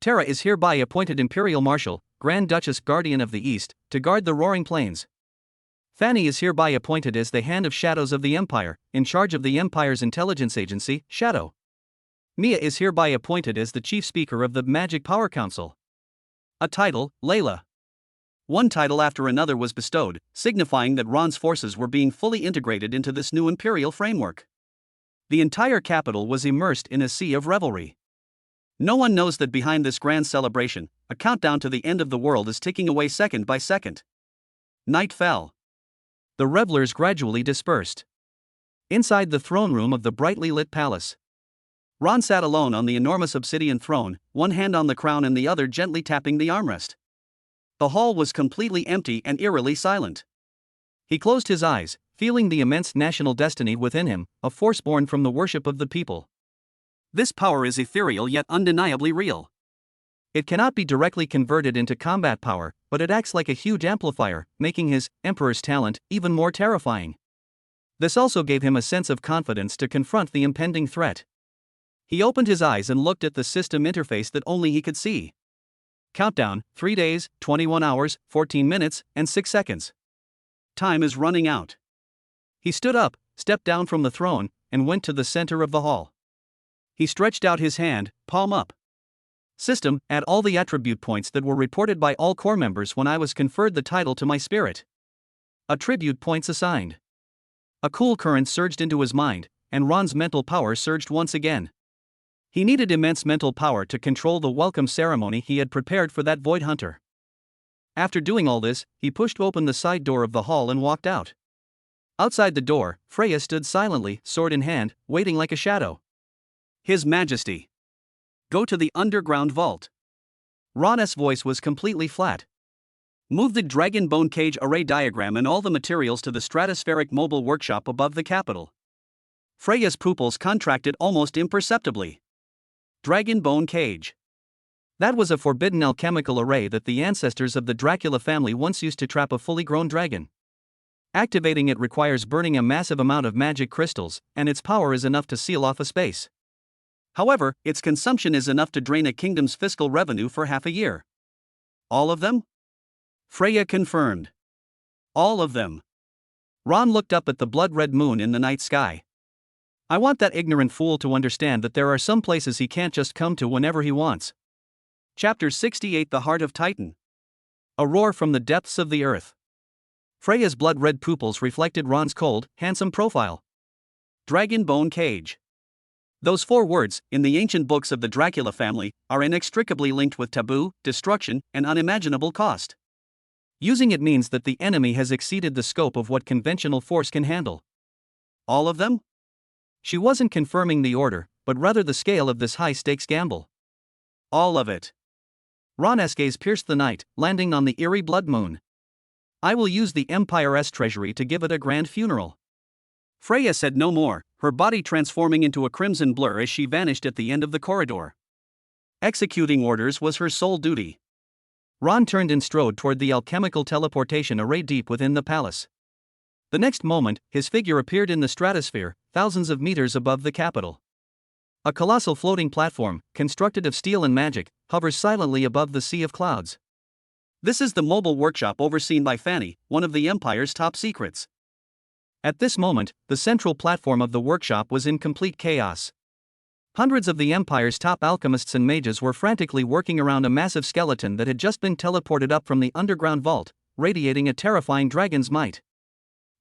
[SPEAKER 1] Terra is hereby appointed Imperial Marshal, Grand Duchess Guardian of the East, to guard the Roaring Plains. Fanny is hereby appointed as the Hand of Shadows of the Empire, in charge of the Empire's intelligence agency, Shadow. Mia is hereby appointed as the Chief Speaker of the Magic Power Council. A title, Layla. One title after another was bestowed, signifying that Ron's forces were being fully integrated into this new imperial framework. The entire capital was immersed in a sea of revelry. No one knows that behind this grand celebration, a countdown to the end of the world is ticking away second by second. Night fell. The revelers gradually dispersed. Inside the throne room of the brightly lit palace, Ron sat alone on the enormous obsidian throne, one hand on the crown and the other gently tapping the armrest. The hall was completely empty and eerily silent. He closed his eyes, feeling the immense national destiny within him, a force born from the worship of the people. This power is ethereal yet undeniably real. It cannot be directly converted into combat power, but it acts like a huge amplifier, making his Emperor's talent even more terrifying. This also gave him a sense of confidence to confront the impending threat. He opened his eyes and looked at the system interface that only he could see. Countdown, 3 days, 21 hours, 14 minutes, and 6 seconds. Time is running out. He stood up, stepped down from the throne, and went to the center of the hall. He stretched out his hand, palm up. System, add all the attribute points that were reported by all core members when I was conferred the title to my spirit. Attribute points assigned. A cool current surged into his mind, and Ron's mental power surged once again. He needed immense mental power to control the welcome ceremony he had prepared for that void hunter. After doing all this, he pushed open the side door of the hall and walked out. Outside the door, Freya stood silently, sword in hand, waiting like a shadow. His Majesty. Go to the underground vault. Ron's voice was completely flat. Move the dragon bone cage array diagram and all the materials to the stratospheric mobile workshop above the capital. Freya's pupils contracted almost imperceptibly. Dragon bone cage. That was a forbidden alchemical array that the ancestors of the Dracula family once used to trap a fully grown dragon. Activating it requires burning a massive amount of magic crystals, and its power is enough to seal off a space. However, its consumption is enough to drain a kingdom's fiscal revenue for half a year. All of them? Freya confirmed. All of them. Ron looked up at the blood-red moon in the night sky. I want that ignorant fool to understand that there are some places he can't just come to whenever he wants. Chapter 68 The Heart of Titan. A roar from the depths of the earth. Freya's blood-red pupils reflected Ron's cold, handsome profile. Dragon bone cage. Those 4 words, in the ancient books of the Dracula family, are inextricably linked with taboo, destruction, and unimaginable cost. Using it means that the enemy has exceeded the scope of what conventional force can handle. All of them? She wasn't confirming the order, but rather the scale of this high-stakes gamble. All of it. Ron's gaze pierced the night, landing on the eerie blood moon. I will use the Empire's treasury to give it a grand funeral. Freya said no more, her body transforming into a crimson blur as she vanished at the end of the corridor. Executing orders was her sole duty. Ron turned and strode toward the alchemical teleportation array deep within the palace. The next moment, his figure appeared in the stratosphere, thousands of meters above the capital. A colossal floating platform, constructed of steel and magic, hovers silently above the sea of clouds. This is the mobile workshop overseen by Fanny, one of the Empire's top secrets. At this moment, the central platform of the workshop was in complete chaos. Hundreds of the Empire's top alchemists and mages were frantically working around a massive skeleton that had just been teleported up from the underground vault, radiating a terrifying dragon's might.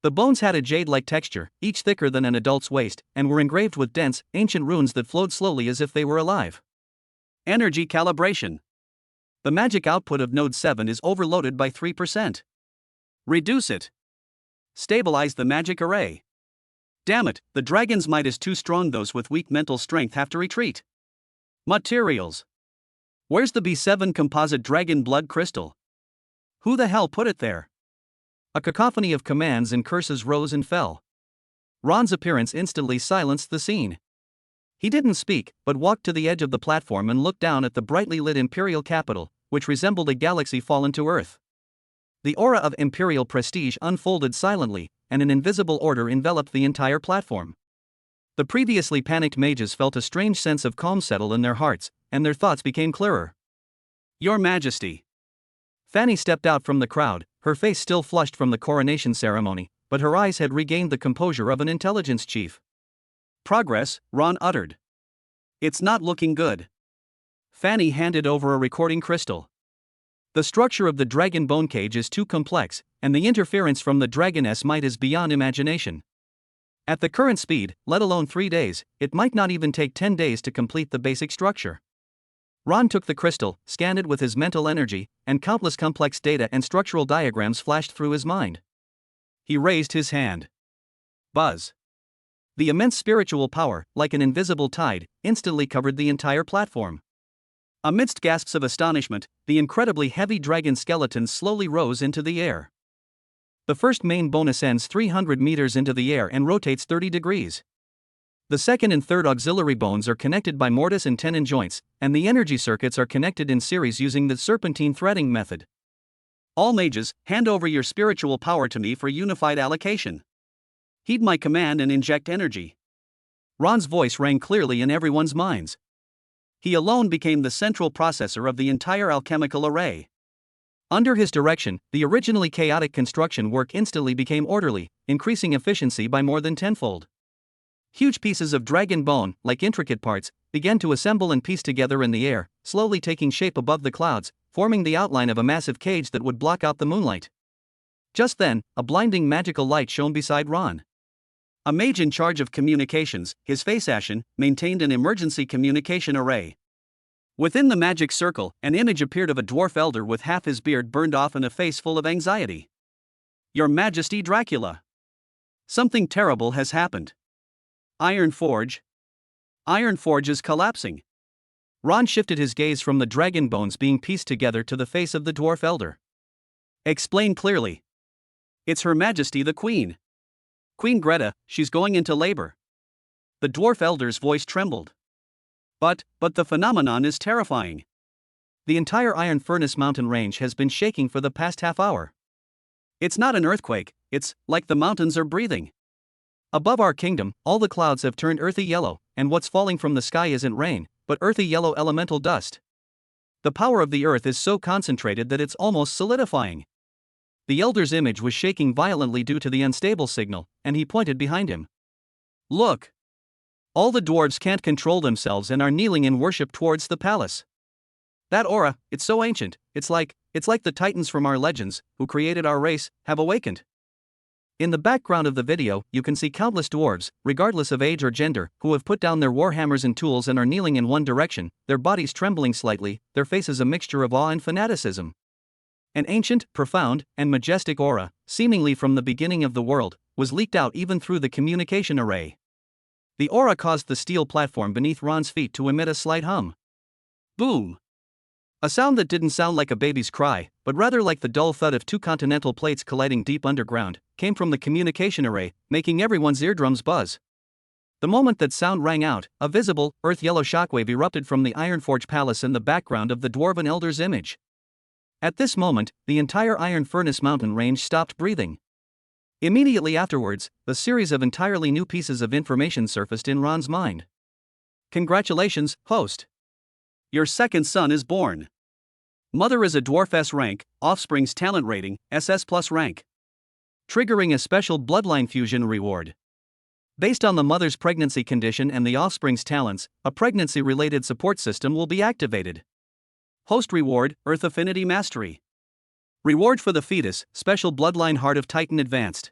[SPEAKER 1] The bones had a jade-like texture, each thicker than an adult's waist, and were engraved with dense, ancient runes that flowed slowly as if they were alive. Energy calibration. The magic output of Node 7 is overloaded by 3%. Reduce it. Stabilize the magic array. Damn it, the dragon's might is too strong. Those with weak mental strength have to retreat. Materials. Where's the B7 composite dragon blood crystal? Who the hell put it there? A cacophony of commands and curses rose and fell. Ron's appearance instantly silenced the scene. He didn't speak, but walked to the edge of the platform and looked down at the brightly lit imperial capital, which resembled a galaxy fallen to Earth. The aura of imperial prestige unfolded silently, and an invisible order enveloped the entire platform. The previously panicked mages felt a strange sense of calm settle in their hearts, and their thoughts became clearer. Your Majesty. Fanny stepped out from the crowd, her face still flushed from the coronation ceremony, but her eyes had regained the composure of an intelligence chief. Progress, Ron uttered. It's not looking good. Fanny handed over a recording crystal. The structure of the dragon bone cage is too complex, and the interference from the dragoness might is beyond imagination. At the current speed, let alone 3 days, it might not even take 10 days to complete the basic structure. Ron took the crystal, scanned it with his mental energy, and countless complex data and structural diagrams flashed through his mind. He raised his hand. Buzz. The immense spiritual power, like an invisible tide, instantly covered the entire platform. Amidst gasps of astonishment, the incredibly heavy dragon skeleton slowly rose into the air. The first main bone ascends 300 meters into the air and rotates 30 degrees. The second and third auxiliary bones are connected by mortise and tendon joints, and the energy circuits are connected in series using the serpentine threading method. All mages, hand over your spiritual power to me for unified allocation. Heed my command and inject energy. Ron's voice rang clearly in everyone's minds. He alone became the central processor of the entire alchemical array. Under his direction, the originally chaotic construction work instantly became orderly, increasing efficiency by more than tenfold. Huge pieces of dragon bone, like intricate parts, began to assemble and piece together in the air, slowly taking shape above the clouds, forming the outline of a massive cage that would block out the moonlight. Just then, a blinding magical light shone beside Ron. A mage in charge of communications, his face ashen, maintained an emergency communication array. Within the magic circle, an image appeared of a dwarf elder with half his beard burned off and a face full of anxiety. Your Majesty Dracula. Something terrible has happened. Iron Forge is collapsing. Ron shifted his gaze from the dragon bones being pieced together to the face of the dwarf elder. Explain clearly. It's Her Majesty the Queen. Queen Greta, she's going into labor. The dwarf elder's voice trembled. But the phenomenon is terrifying. The entire Iron Furnace mountain range has been shaking for the past half hour. It's not an earthquake, it's like the mountains are breathing. Above our kingdom, all the clouds have turned earthy yellow, and what's falling from the sky isn't rain, but earthy yellow elemental dust. The power of the earth is so concentrated that it's almost solidifying. The elder's image was shaking violently due to the unstable signal, and he pointed behind him. Look! All the dwarves can't control themselves and are kneeling in worship towards the palace. That aura, it's so ancient, it's like the titans from our legends, who created our race, have awakened. In the background of the video, you can see countless dwarves, regardless of age or gender, who have put down their warhammers and tools and are kneeling in one direction, their bodies trembling slightly, their faces a mixture of awe and fanaticism. An ancient, profound, and majestic aura, seemingly from the beginning of the world, was leaked out even through the communication array. The aura caused the steel platform beneath Ron's feet to emit a slight hum. Boom! A sound that didn't sound like a baby's cry, but rather like the dull thud of two continental plates colliding deep underground, came from the communication array, making everyone's eardrums buzz. The moment that sound rang out, a visible, earth-yellow shockwave erupted from the Ironforge Palace in the background of the Dwarven Elder's image. At this moment, the entire Iron Furnace mountain range stopped breathing. Immediately afterwards, a series of entirely new pieces of information surfaced in Ron's mind. Congratulations, host! Your second son is born. Mother is a dwarf S rank, offspring's talent rating, SS plus rank. Triggering a special bloodline fusion reward. Based on the mother's pregnancy condition and the offspring's talents, a pregnancy-related support system will be activated. Host reward, Earth Affinity Mastery. Reward for the fetus, special bloodline Heart of Titan Advanced.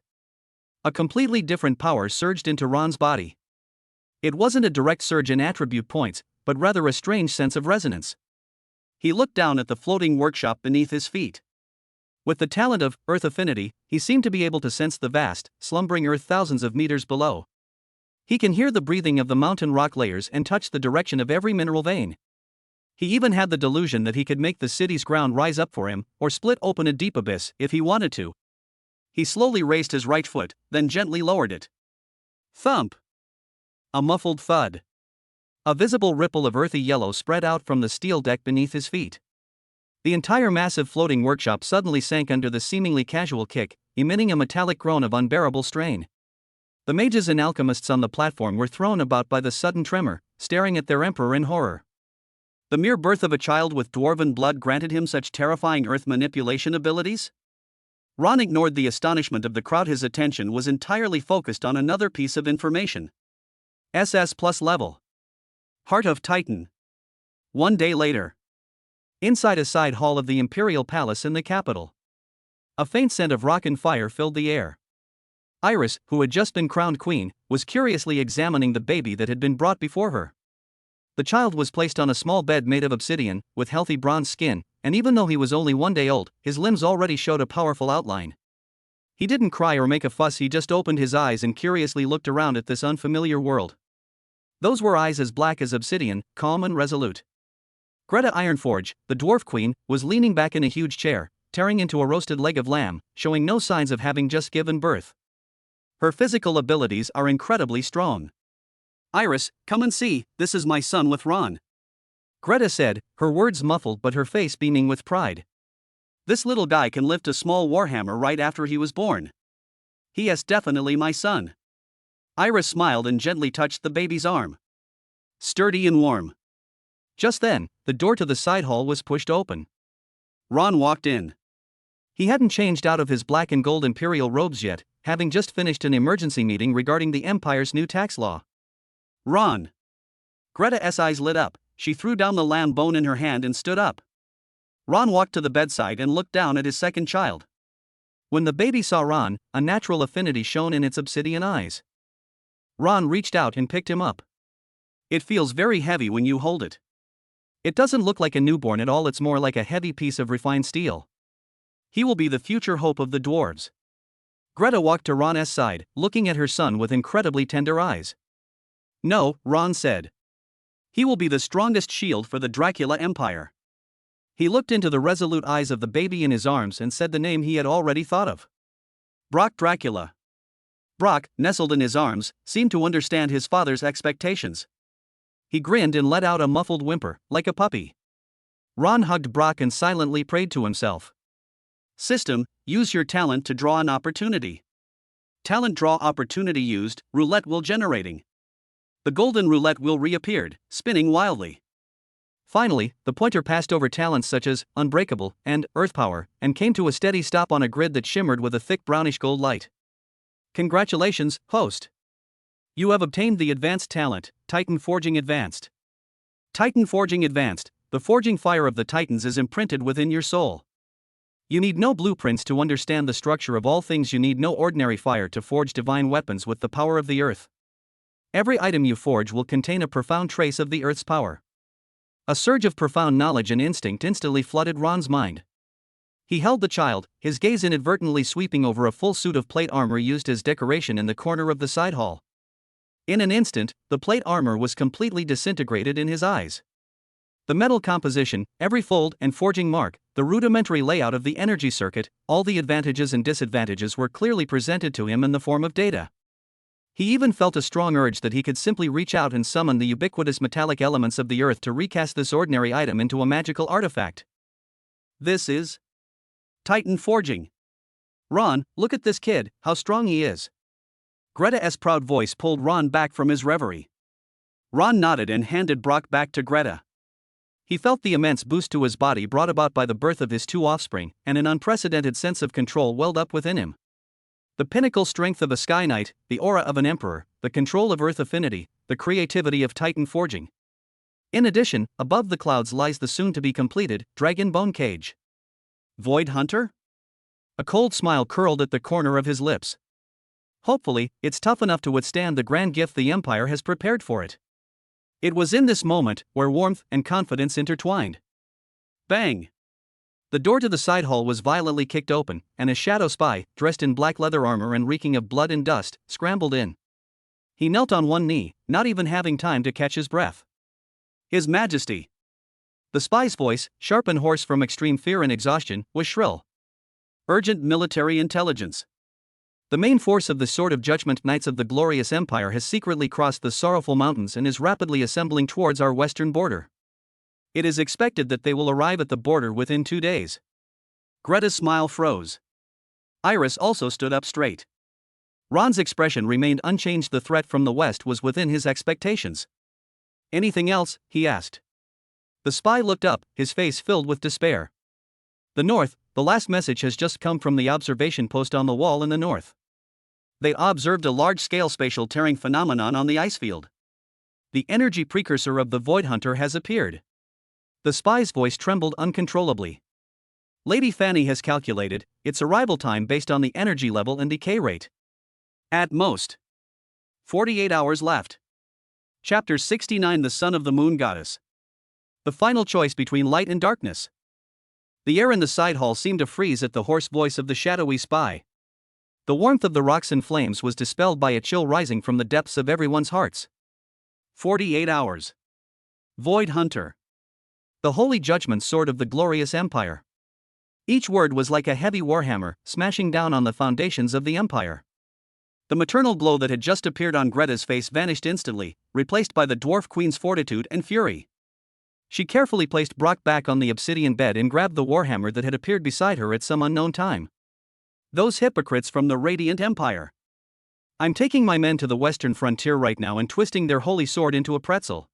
[SPEAKER 1] A completely different power surged into Ron's body. It wasn't a direct surge in attribute points, but rather a strange sense of resonance. He looked down at the floating workshop beneath his feet. With the talent of Earth Affinity, he seemed to be able to sense the vast, slumbering Earth thousands of meters below. He can hear the breathing of the mountain rock layers and touch the direction of every mineral vein. He even had the delusion that he could make the city's ground rise up for him, or split open a deep abyss if he wanted to. He slowly raised his right foot, then gently lowered it. Thump! A muffled thud. A visible ripple of earthy yellow spread out from the steel deck beneath his feet. The entire massive floating workshop suddenly sank under the seemingly casual kick, emitting a metallic groan of unbearable strain. The mages and alchemists on the platform were thrown about by the sudden tremor, staring at their emperor in horror. The mere birth of a child with dwarven blood granted him such terrifying earth manipulation abilities? Ron ignored the astonishment of the crowd. His attention was entirely focused on another piece of information. SS plus level. Heart of Titan. 1 day later. Inside a side hall of the Imperial Palace in the capital. A faint scent of rock and fire filled the air. Iris, who had just been crowned queen, was curiously examining the baby that had been brought before her. The child was placed on a small bed made of obsidian, with healthy bronze skin, and even though he was only 1 day old, his limbs already showed a powerful outline. He didn't cry or make a fuss. He just opened his eyes and curiously looked around at this unfamiliar world. Those were eyes as black as obsidian, calm and resolute. Greta Ironforge, the dwarf queen, was leaning back in a huge chair, tearing into a roasted leg of lamb, showing no signs of having just given birth. Her physical abilities are incredibly strong. Iris, come and see, this is my son with Ron. Greta said, her words muffled but her face beaming with pride. This little guy can lift a small warhammer right after he was born. He is definitely my son. Iris smiled and gently touched the baby's arm. Sturdy and warm. Just then, the door to the side hall was pushed open. Ron walked in. He hadn't changed out of his black and gold imperial robes yet, having just finished an emergency meeting regarding the Empire's new tax law. Ron. Greta's eyes lit up. She threw down the lamb bone in her hand and stood up. Ron walked to the bedside and looked down at his second child. When the baby saw Ron, a natural affinity shone in its obsidian eyes. Ron reached out and picked him up. It feels very heavy when you hold it. It doesn't look like a newborn at all. It's more like a heavy piece of refined steel. He will be the future hope of the dwarves. Greta walked to Ron's side, looking at her son with incredibly tender eyes. No, Ron said. He will be the strongest shield for the Dracula Empire. He looked into the resolute eyes of the baby in his arms and said the name he had already thought of. Brock Dracula. Brock, nestled in his arms, seemed to understand his father's expectations. He grinned and let out a muffled whimper, like a puppy. Ron hugged Brock and silently prayed to himself. System, use your talent to draw an opportunity. Talent draw opportunity used, roulette wheel generating. The golden roulette wheel reappeared, spinning wildly. Finally, the pointer passed over talents such as Unbreakable and Earth Power and came to a steady stop on a grid that shimmered with a thick brownish gold light. Congratulations, host. You have obtained the advanced talent, Titan Forging Advanced. Titan Forging Advanced, the forging fire of the Titans is imprinted within your soul. You need no blueprints to understand the structure of all things. You need no ordinary fire to forge divine weapons with the power of the earth. Every item you forge will contain a profound trace of the earth's power. A surge of profound knowledge and instinct instantly flooded Ron's mind. He held the child, his gaze inadvertently sweeping over a full suit of plate armor used as decoration in the corner of the side hall. In an instant, the plate armor was completely disintegrated in his eyes. The metal composition, every fold and forging mark, the rudimentary layout of the energy circuit, all the advantages and disadvantages were clearly presented to him in the form of data. He even felt a strong urge that he could simply reach out and summon the ubiquitous metallic elements of the earth to recast this ordinary item into a magical artifact. This is Titan forging. Ron, look at this kid, how strong he is. Greta's proud voice pulled Ron back from his reverie. Ron nodded and handed Brock back to Greta. He felt the immense boost to his body brought about by the birth of his two offspring, and an unprecedented sense of control welled up within him. The pinnacle strength of a Sky Knight, the aura of an Emperor, the control of Earth affinity, the creativity of Titan forging. In addition, above the clouds lies the soon-to-be-completed Dragon Bone Cage. Void Hunter? A cold smile curled at the corner of his lips. Hopefully, it's tough enough to withstand the grand gift the Empire has prepared for it. It was in this moment where warmth and confidence intertwined. Bang! The door to the side hall was violently kicked open, and a shadow spy, dressed in black leather armor and reeking of blood and dust, scrambled in. He knelt on one knee, not even having time to catch his breath. His Majesty! The spy's voice, sharp and hoarse from extreme fear and exhaustion, was shrill. Urgent military intelligence. The main force of the Sword of Judgment Knights of the Glorious Empire has secretly crossed the Sorrowful Mountains and is rapidly assembling towards our western border. It is expected that they will arrive at the border within 2 days. Greta's smile froze. Iris also stood up straight. Ron's expression remained unchanged. The threat from the west was within his expectations. Anything else? He asked. The spy looked up, his face filled with despair. The north, the last message has just come from the observation post on the wall in the north. They observed a large-scale spatial tearing phenomenon on the ice field. The energy precursor of the Void Hunter has appeared. The spy's voice trembled uncontrollably. Lady Fanny has calculated its arrival time based on the energy level and decay rate. At most 48 hours left. Chapter 69, The Son of the Moon Goddess. The final choice between light and darkness. The air in the side hall seemed to freeze at the hoarse voice of the shadowy spy. The warmth of the rocks and flames was dispelled by a chill rising from the depths of everyone's hearts. 48 hours. Void Hunter. The holy judgment sword of the glorious empire. Each word was like a heavy warhammer, smashing down on the foundations of the empire. The maternal glow that had just appeared on Greta's face vanished instantly, replaced by the dwarf queen's fortitude and fury. She carefully placed Brock back on the obsidian bed and grabbed the warhammer that had appeared beside her at some unknown time. Those hypocrites from the Radiant Empire. I'm taking my men to the western frontier right now and twisting their holy sword into a pretzel.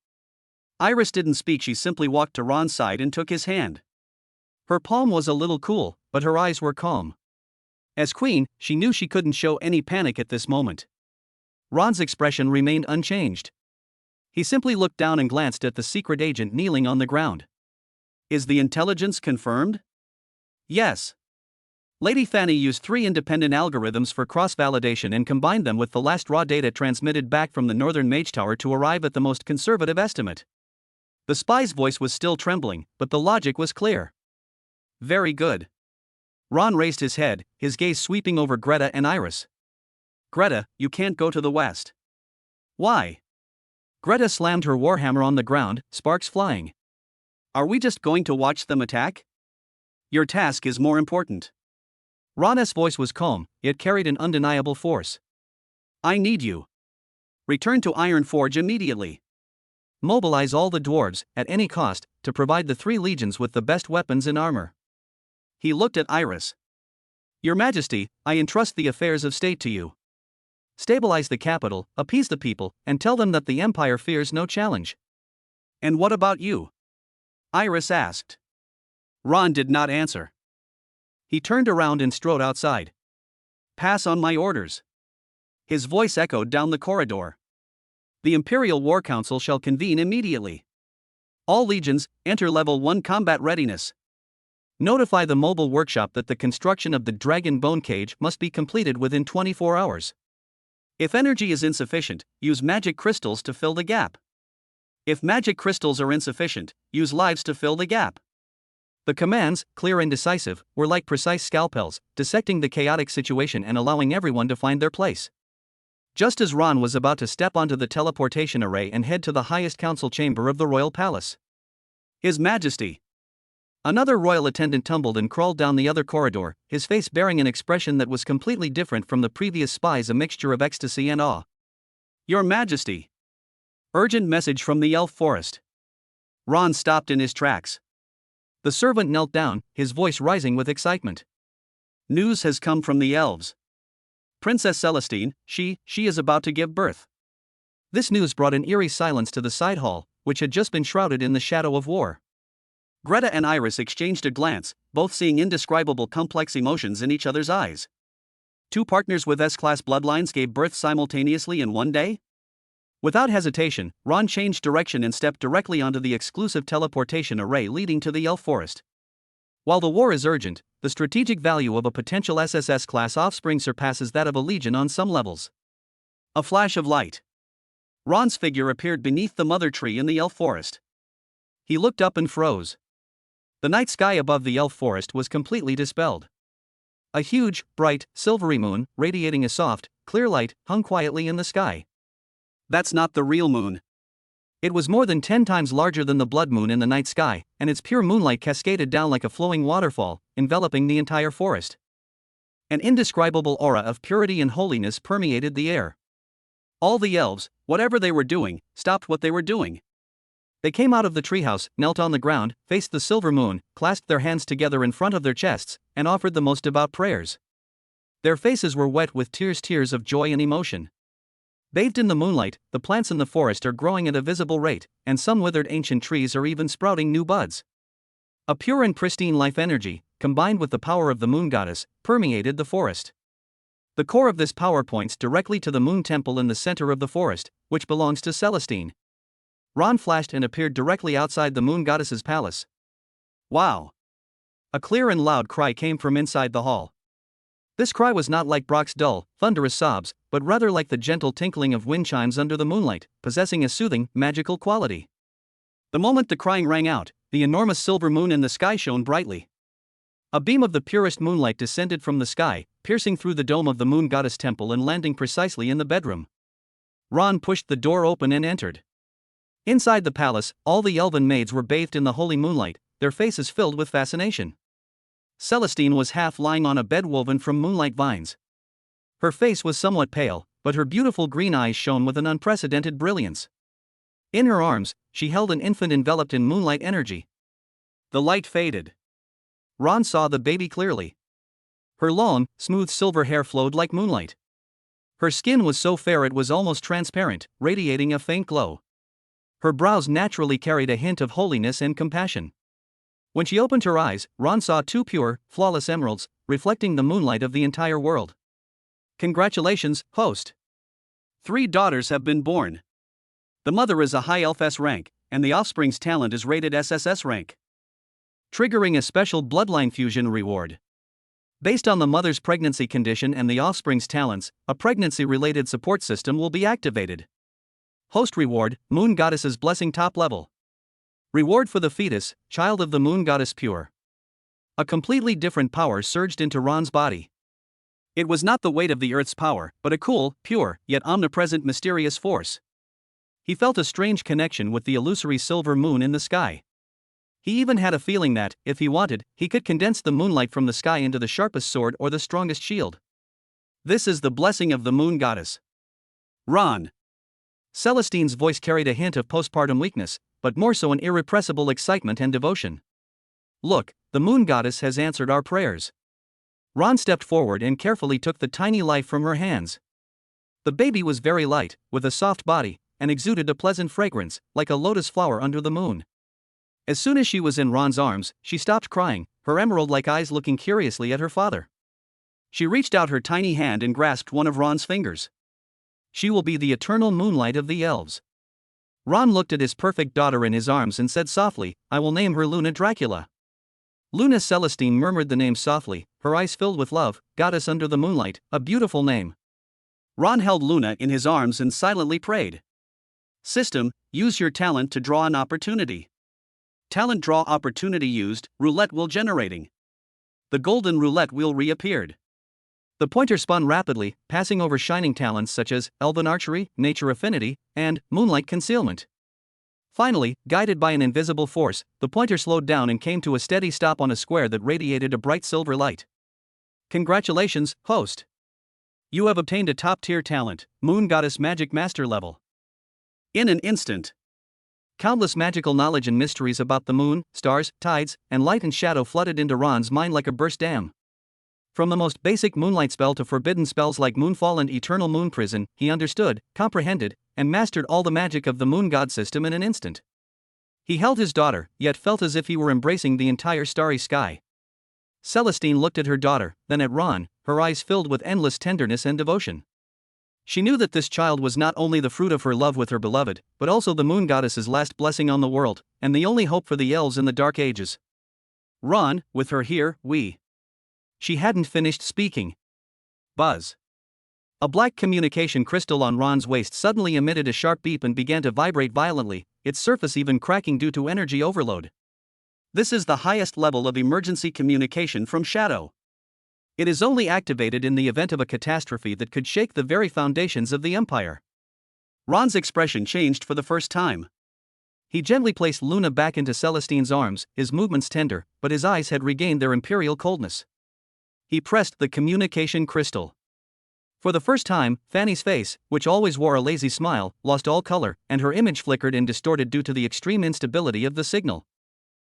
[SPEAKER 1] Iris didn't speak. She simply walked to Ron's side and took his hand. Her palm was a little cool, but her eyes were calm. As queen, she knew she couldn't show any panic at this moment. Ron's expression remained unchanged. He simply looked down and glanced at the secret agent kneeling on the ground. Is the intelligence confirmed? Yes. Lady Fanny used 3 independent algorithms for cross-validation and combined them with the last raw data transmitted back from the northern Mage Tower to arrive at the most conservative estimate. The spy's voice was still trembling, but the logic was clear. Very good. Ron raised his head, his gaze sweeping over Greta and Iris. Greta, you can't go to the west. Why? Greta slammed her warhammer on the ground, sparks flying. Are we just going to watch them attack? Your task is more important. Ron's voice was calm, yet carried an undeniable force. I need you. Return to Iron Forge immediately. Mobilize all the dwarves, at any cost, to provide the 3 legions with the best weapons and armor. He looked at Iris. Your Majesty, I entrust the affairs of state to you. Stabilize the capital, appease the people, and tell them that the Empire fears no challenge. And what about you? Iris asked. Ron did not answer. He turned around and strode outside. Pass on my orders. His voice echoed down the corridor. The Imperial War Council shall convene immediately. All legions, enter level 1 combat readiness. Notify the mobile workshop that the construction of the dragon bone cage must be completed within 24 hours. If energy is insufficient, use magic crystals to fill the gap. If magic crystals are insufficient, use lives to fill the gap. The commands, clear and decisive, were like precise scalpels, dissecting the chaotic situation and allowing everyone to find their place. Just as Ron was about to step onto the teleportation array and head to the highest council chamber of the royal palace. His Majesty. Another royal attendant tumbled and crawled down the other corridor, his face bearing an expression that was completely different from the previous spies, a mixture of ecstasy and awe. Your Majesty. Urgent message from the elf forest. Ron stopped in his tracks. The servant knelt down, his voice rising with excitement. News has come from the elves. Princess Celestine, she is about to give birth. This news brought an eerie silence to the side hall, which had just been shrouded in the shadow of war. Greta and Iris exchanged a glance, both seeing indescribable complex emotions in each other's eyes. Two partners with S-class bloodlines gave birth simultaneously in one day? Without hesitation, Ron changed direction and stepped directly onto the exclusive teleportation array leading to the elf forest. While the war is urgent, the strategic value of a potential SSS-class offspring surpasses that of a legion on some levels. A flash of light. Ron's figure appeared beneath the mother tree in the elf forest. He looked up and froze. The night sky above the elf forest was completely dispelled. A huge, bright, silvery moon, radiating a soft, clear light, hung quietly in the sky. That's not the real moon. It was more than 10 times larger than the blood moon in the night sky, and its pure moonlight cascaded down like a flowing waterfall, enveloping the entire forest. An indescribable aura of purity and holiness permeated the air. All the elves, whatever they were doing, stopped what they were doing. They came out of the treehouse, knelt on the ground, faced the silver moon, clasped their hands together in front of their chests, and offered the most devout prayers. Their faces were wet with tears of joy and emotion. Bathed in the moonlight, the plants in the forest are growing at a visible rate, and some withered ancient trees are even sprouting new buds. A pure and pristine life energy, combined with the power of the moon goddess, permeated the forest. The core of this power points directly to the moon temple in the center of the forest, which belongs to Celestine. Ron flashed and appeared directly outside the moon goddess's palace. Wow! A clear and loud cry came from inside the hall. This cry was not like Brock's dull, thunderous sobs, but rather like the gentle tinkling of wind chimes under the moonlight, possessing a soothing, magical quality. The moment the crying rang out, the enormous silver moon in the sky shone brightly. A beam of the purest moonlight descended from the sky, piercing through the dome of the moon goddess temple and landing precisely in the bedroom. Ron pushed the door open and entered. Inside the palace, all the elven maids were bathed in the holy moonlight, their faces filled with fascination. Celestine was half lying on a bed woven from moonlight vines. Her face was somewhat pale, but her beautiful green eyes shone with an unprecedented brilliance. In her arms, she held an infant enveloped in moonlight energy. The light faded. Ron saw the baby clearly. Her long, smooth silver hair flowed like moonlight. Her skin was so fair it was almost transparent, radiating a faint glow. Her brows naturally carried a hint of holiness and compassion. When she opened her eyes, Ron saw two pure, flawless emeralds, reflecting the moonlight of the entire world. Congratulations, host. 3 daughters have been born. The mother is a high elf S rank, and the offspring's talent is rated SSS rank. Triggering a special bloodline fusion reward. Based on the mother's pregnancy condition and the offspring's talents, a pregnancy-related support system will be activated. Host reward, Moon Goddess's Blessing top level. Reward for the fetus, child of the Moon Goddess pure. A completely different power surged into Ron's body. It was not the weight of the Earth's power, but a cool, pure, yet omnipresent mysterious force. He felt a strange connection with the illusory silver moon in the sky. He even had a feeling that, if he wanted, he could condense the moonlight from the sky into the sharpest sword or the strongest shield. This is the blessing of the Moon Goddess. Ron. Celestine's voice carried a hint of postpartum weakness, but more so an irrepressible excitement and devotion. Look, the Moon Goddess has answered our prayers. Ron stepped forward and carefully took the tiny life from her hands. The baby was very light, with a soft body, and exuded a pleasant fragrance, like a lotus flower under the moon. As soon as she was in Ron's arms, she stopped crying, her emerald-like eyes looking curiously at her father. She reached out her tiny hand and grasped one of Ron's fingers. She will be the eternal moonlight of the elves. Ron looked at his perfect daughter in his arms and said softly, I will name her Luna Dracula. Luna Celestine murmured the name softly, her eyes filled with love. Goddess under the moonlight, a beautiful name. Ron held Luna in his arms and silently prayed. System, use your talent to draw an opportunity. Talent draw opportunity used, roulette wheel generating. The golden roulette wheel reappeared. The pointer spun rapidly, passing over shining talents such as Elven Archery, Nature Affinity, and Moonlight Concealment. Finally, guided by an invisible force, the pointer slowed down and came to a steady stop on a square that radiated a bright silver light. Congratulations, host! You have obtained a top-tier talent, Moon Goddess Magic Master level. In an instant, countless magical knowledge and mysteries about the moon, stars, tides, and light and shadow flooded into Ron's mind like a burst dam. From the most basic moonlight spell to forbidden spells like Moonfall and Eternal Moon Prison, he understood, comprehended, and mastered all the magic of the moon god system in an instant. He held his daughter, yet felt as if he were embracing the entire starry sky. Celestine looked at her daughter, then at Ron, her eyes filled with endless tenderness and devotion. She knew that this child was not only the fruit of her love with her beloved, but also the moon goddess's last blessing on the world, and the only hope for the elves in the Dark Ages. Ron, with her here, She hadn't finished speaking. Buzz. A black communication crystal on Ron's waist suddenly emitted a sharp beep and began to vibrate violently, its surface even cracking due to energy overload. This is the highest level of emergency communication from Shadow. It is only activated in the event of a catastrophe that could shake the very foundations of the Empire. Ron's expression changed for the first time. He gently placed Luna back into Celestine's arms, his movements tender, but his eyes had regained their imperial coldness. He pressed the communication crystal. For the first time, Fanny's face, which always wore a lazy smile, lost all color, and her image flickered and distorted due to the extreme instability of the signal.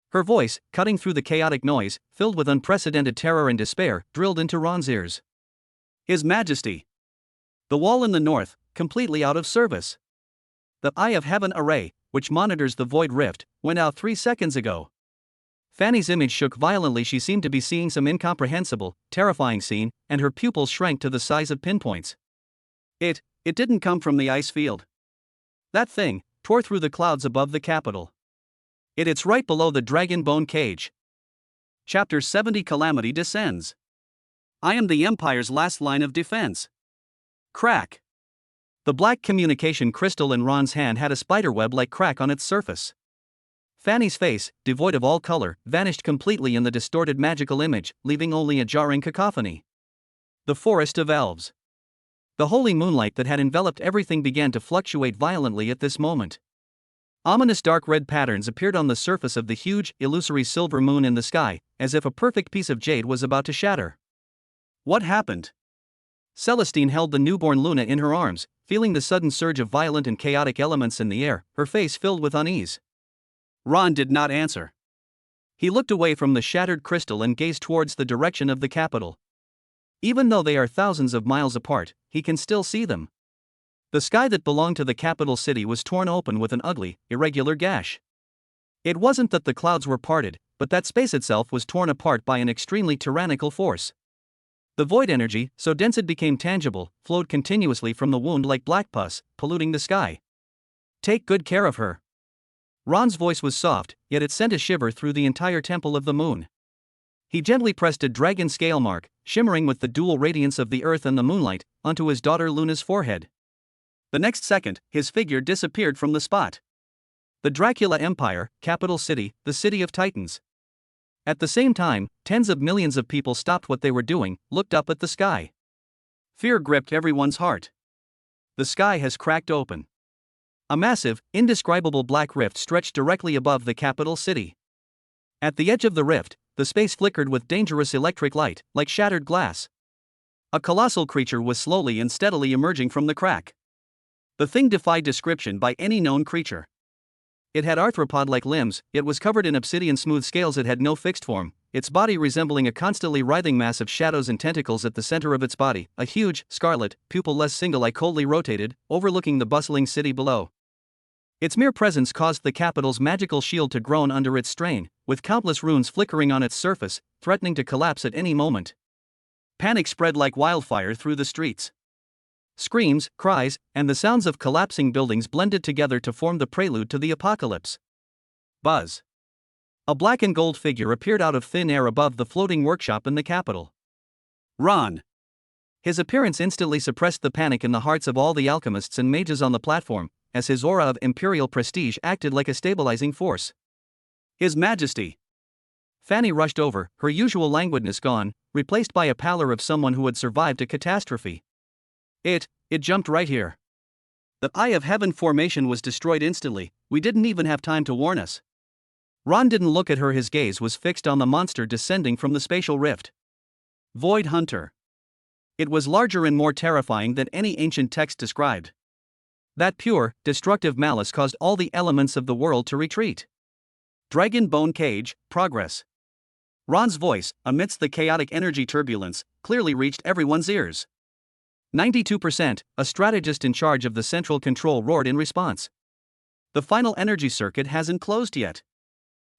[SPEAKER 1] Her voice, cutting through the chaotic noise, filled with unprecedented terror and despair, drilled into Ron's ears. His Majesty. The wall in the north, completely out of service. The Eye of Heaven array, which monitors the Void Rift, went out 3 seconds ago. Fanny's image shook violently. She seemed to be seeing some incomprehensible, terrifying scene, and her pupils shrank to the size of pinpoints. It didn't come from the ice field. That thing tore through the clouds above the capital. It's right below the dragon bone cage. Chapter 70 Calamity descends. I am the Empire's last line of defense. Crack. The black communication crystal in Ron's hand had a spiderweb-like crack on its surface. Fanny's face, devoid of all color, vanished completely in the distorted magical image, leaving only a jarring cacophony. The Forest of Elves. The holy moonlight that had enveloped everything began to fluctuate violently at this moment. Ominous dark red patterns appeared on the surface of the huge, illusory silver moon in the sky, as if a perfect piece of jade was about to shatter. What happened? Celestine held the newborn Luna in her arms, feeling the sudden surge of violent and chaotic elements in the air, her face filled with unease. Ron did not answer. He looked away from the shattered crystal and gazed towards the direction of the capital. Even though they are thousands of miles apart, he can still see them. The sky that belonged to the capital city was torn open with an ugly, irregular gash. It wasn't that the clouds were parted, but that space itself was torn apart by an extremely tyrannical force. The void energy, so dense it became tangible, flowed continuously from the wound like black pus, polluting the sky. Take good care of her. Ron's voice was soft, yet it sent a shiver through the entire temple of the moon. He gently pressed a dragon scale mark, shimmering with the dual radiance of the earth and the moonlight, onto his daughter Luna's forehead. The next second, his figure disappeared from the spot. The Dracula Empire, capital city, the city of Titans. At the same time, tens of millions of people stopped what they were doing, looked up at the sky. Fear gripped everyone's heart. The sky has cracked open. A massive, indescribable black rift stretched directly above the capital city. At the edge of the rift, the space flickered with dangerous electric light, like shattered glass. A colossal creature was slowly and steadily emerging from the crack. The thing defied description by any known creature. It had arthropod-like limbs, it was covered in obsidian-smooth scales, it had no fixed form, its body resembling a constantly writhing mass of shadows and tentacles. At the center of its body, a huge, scarlet, pupil-less single eye coldly rotated, overlooking the bustling city below. Its mere presence caused the capital's magical shield to groan under its strain, with countless runes flickering on its surface, threatening to collapse at any moment. Panic spread like wildfire through the streets. Screams, cries, and the sounds of collapsing buildings blended together to form the prelude to the apocalypse. Buzz. A black and gold figure appeared out of thin air above the floating workshop in the capital. Ron. His appearance instantly suppressed the panic in the hearts of all the alchemists and mages on the platform, as his aura of imperial prestige acted like a stabilizing force. His Majesty. Fanny rushed over, her usual languidness gone, replaced by a pallor of someone who had survived a catastrophe. It jumped right here. The Eye of Heaven formation was destroyed instantly, we didn't even have time to warn us. Ron didn't look at her, his gaze was fixed on the monster descending from the spatial rift. Void Hunter. It was larger and more terrifying than any ancient text described. That pure, destructive malice caused all the elements of the world to retreat. Dragon Bone Cage, progress. Ron's voice, amidst the chaotic energy turbulence, clearly reached everyone's ears. 92%, a strategist in charge of the central control roared in response. The final energy circuit hasn't closed yet.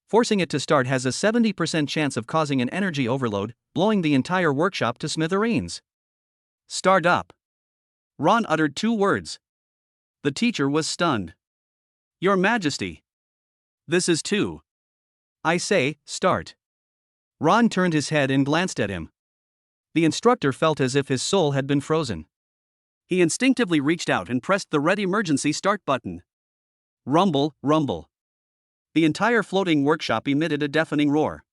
[SPEAKER 1] Forcing it to start has a 70% chance of causing an energy overload, blowing the entire workshop to smithereens. Start up. Ron uttered 2 words. The teacher was stunned. Your Majesty. This is too. I say, start. Ron turned his head and glanced at him. The instructor felt as if his soul had been frozen. He instinctively reached out and pressed the red emergency start button. Rumble, rumble. The entire floating workshop emitted a deafening roar.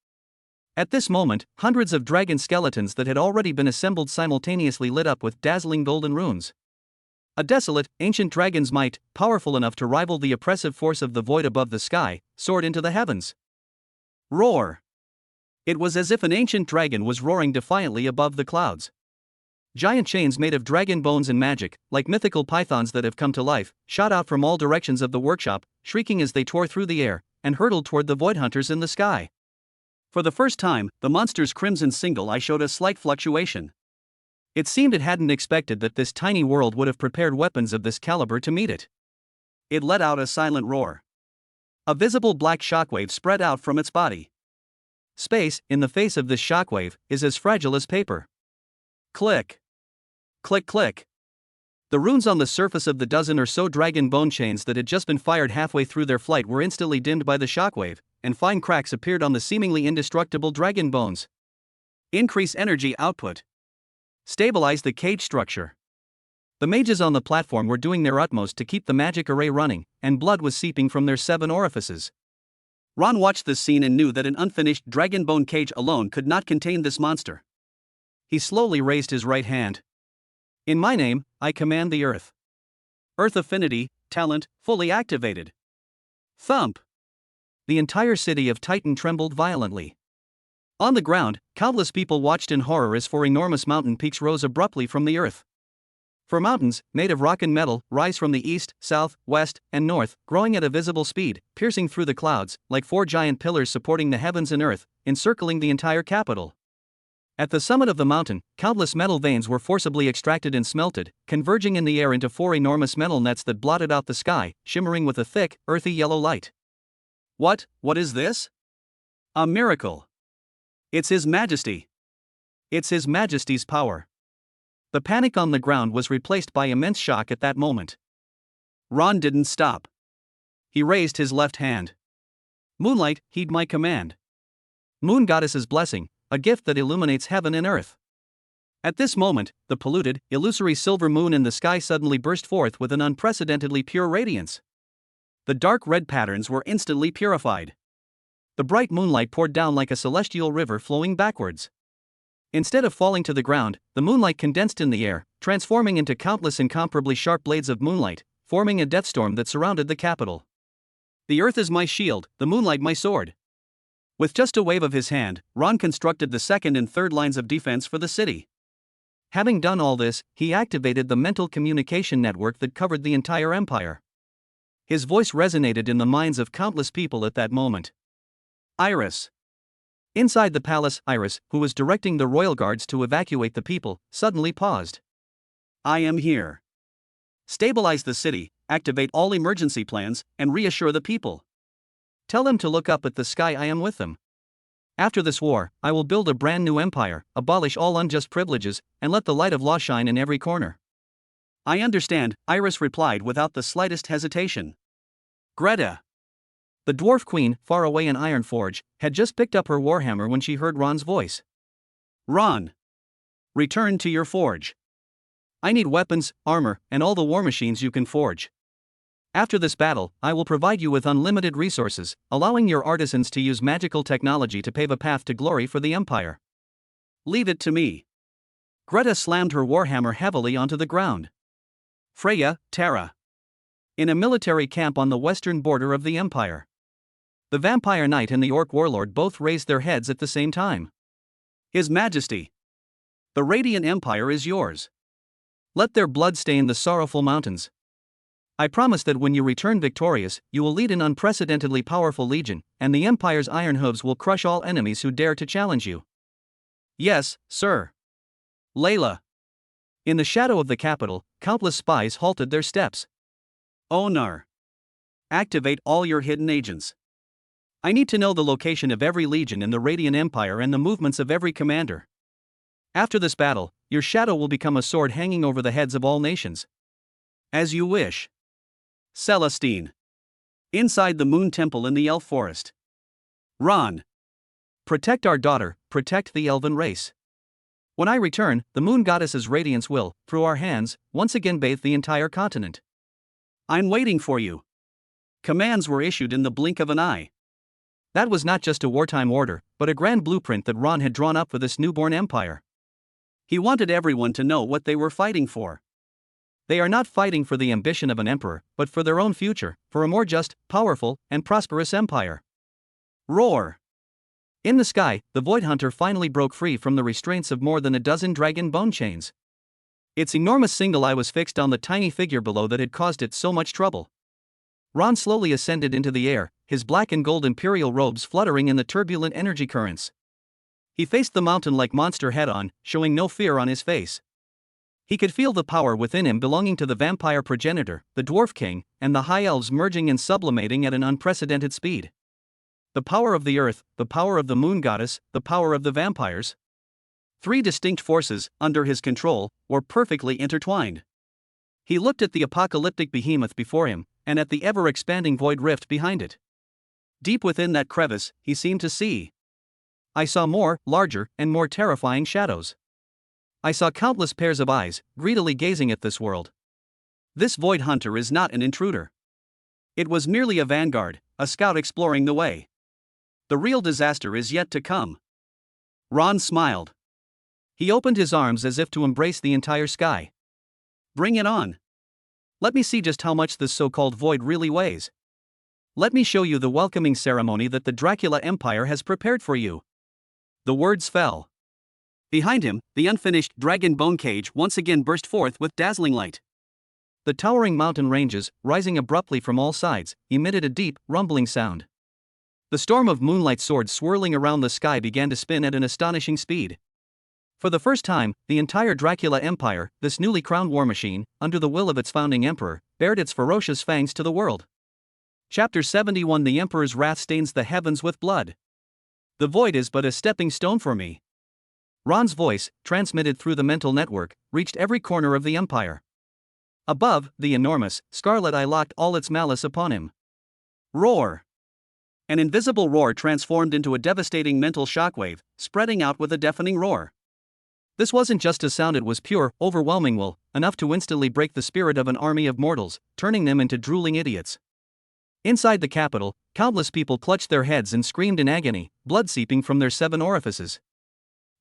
[SPEAKER 1] At this moment, hundreds of dragon skeletons that had already been assembled simultaneously lit up with dazzling golden runes. A desolate, ancient dragon's might, powerful enough to rival the oppressive force of the void above the sky, soared into the heavens. Roar! It was as if an ancient dragon was roaring defiantly above the clouds. Giant chains made of dragon bones and magic, like mythical pythons that have come to life, shot out from all directions of the workshop, shrieking as they tore through the air, and hurtled toward the void hunters in the sky. For the first time, the monster's crimson single eye showed a slight fluctuation. It seemed it hadn't expected that this tiny world would have prepared weapons of this caliber to meet it. It let out a silent roar. A visible black shockwave spread out from its body. Space, in the face of this shockwave, is as fragile as paper. Click. Click click. The runes on the surface of the dozen or so dragon bone chains that had just been fired halfway through their flight were instantly dimmed by the shockwave, and fine cracks appeared on the seemingly indestructible dragon bones. Increase energy output. Stabilize the cage structure. The mages on the platform were doing their utmost to keep the magic array running, and blood was seeping from their 7 orifices. Ron watched this scene and knew that an unfinished dragon bone cage alone could not contain this monster. He slowly raised his right hand. In my name, I command the earth. Earth affinity, talent, fully activated. Thump! The entire city of Titan trembled violently. On the ground, countless people watched in horror as 4 enormous mountain peaks rose abruptly from the earth. 4 mountains, made of rock and metal, rise from the east, south, west, and north, growing at a visible speed, piercing through the clouds, like 4 giant pillars supporting the heavens and earth, encircling the entire capital. At the summit of the mountain, countless metal veins were forcibly extracted and smelted, converging in the air into 4 enormous metal nets that blotted out the sky, shimmering with a thick, earthy yellow light. What is this? A miracle. It's His Majesty. It's His Majesty's power. The panic on the ground was replaced by immense shock at that moment. Ron didn't stop. He raised his left hand. Moonlight, heed my command. Moon Goddess's blessing, a gift that illuminates heaven and earth. At this moment, the polluted, illusory silver moon in the sky suddenly burst forth with an unprecedentedly pure radiance. The dark red patterns were instantly purified. The bright moonlight poured down like a celestial river flowing backwards. Instead of falling to the ground, the moonlight condensed in the air, transforming into countless incomparably sharp blades of moonlight, forming a death storm that surrounded the capital. The earth is my shield, the moonlight my sword. With just a wave of his hand, Ron constructed the 2nd and 3rd lines of defense for the city. Having done all this, he activated the mental communication network that covered the entire empire. His voice resonated in the minds of countless people at that moment. Iris. Inside the palace, Iris, who was directing the royal guards to evacuate the people, suddenly paused. I am here. Stabilize the city, activate all emergency plans, and reassure the people. Tell them to look up at the sky, I am with them. After this war, I will build a brand new empire, abolish all unjust privileges, and let the light of law shine in every corner. I understand, Iris replied without the slightest hesitation. Greta. The dwarf queen, far away in Ironforge, had just picked up her warhammer when she heard Ron's voice. "Ron! Return to your forge. I need weapons, armor, and all the war machines you can forge. After this battle, I will provide you with unlimited resources, allowing your artisans to use magical technology to pave a path to glory for the Empire. Leave it to me." Greta slammed her warhammer heavily onto the ground. Freya, Terra. In a military camp on the western border of the Empire. The Vampire Knight and the Orc Warlord both raised their heads at the same time. "His Majesty. The Radiant Empire is yours. Let their blood stain the sorrowful mountains. I promise that when you return victorious, you will lead an unprecedentedly powerful legion, and the Empire's iron hooves will crush all enemies who dare to challenge you." "Yes, sir." Layla. In the shadow of the capital, countless spies halted their steps. "Onar. Activate all your hidden agents. I need to know the location of every legion in the Radiant Empire and the movements of every commander. After this battle, your shadow will become a sword hanging over the heads of all nations." "As you wish." Celestine. Inside the Moon Temple in the Elf Forest. "Ron. Protect our daughter, protect the elven race. When I return, the Moon Goddess's radiance will, through our hands, once again bathe the entire continent. I'm waiting for you." Commands were issued in the blink of an eye. That was not just a wartime order, but a grand blueprint that Ron had drawn up for this newborn empire. He wanted everyone to know what they were fighting for. They are not fighting for the ambition of an emperor, but for their own future, for a more just, powerful, and prosperous empire. Roar! In the sky, the Void Hunter finally broke free from the restraints of more than a dozen dragon bone chains. Its enormous single eye was fixed on the tiny figure below that had caused it so much trouble. Ron slowly ascended into the air, his black and gold imperial robes fluttering in the turbulent energy currents. He faced the mountain-like monster head-on, showing no fear on his face. He could feel the power within him belonging to the vampire progenitor, the Dwarf King, and the High Elves merging and sublimating at an unprecedented speed. The power of the earth, the power of the Moon Goddess, the power of the vampires. Three distinct forces, under his control, were perfectly intertwined. He looked at the apocalyptic behemoth before him, and at the ever-expanding void rift behind it. Deep within that crevice, he seemed to see. I saw more, larger, and more terrifying shadows. I saw countless pairs of eyes, greedily gazing at this world. This Void Hunter is not an intruder. It was merely a vanguard, a scout exploring the way. The real disaster is yet to come. Ron smiled. He opened his arms as if to embrace the entire sky. Bring it on. Let me see just how much this so-called void really weighs. Let me show you the welcoming ceremony that the Dracula Empire has prepared for you. The words fell. Behind him, the unfinished dragon bone cage once again burst forth with dazzling light. The towering mountain ranges, rising abruptly from all sides, emitted a deep, rumbling sound. The storm of moonlight swords swirling around the sky began to spin at an astonishing speed. For the first time, the entire Dracula Empire, this newly crowned war machine, under the will of its founding emperor, bared its ferocious fangs to the world. Chapter 71. The Emperor's wrath stains the heavens with blood. The void is but a stepping stone for me. Ron's voice, transmitted through the mental network, reached every corner of the empire. Above, the enormous, scarlet eye locked all its malice upon him. Roar! An invisible roar transformed into a devastating mental shockwave, spreading out with a deafening roar. This wasn't just a sound, it was pure, overwhelming will, enough to instantly break the spirit of an army of mortals, turning them into drooling idiots. Inside the capital, countless people clutched their heads and screamed in agony, blood seeping from their 7 orifices.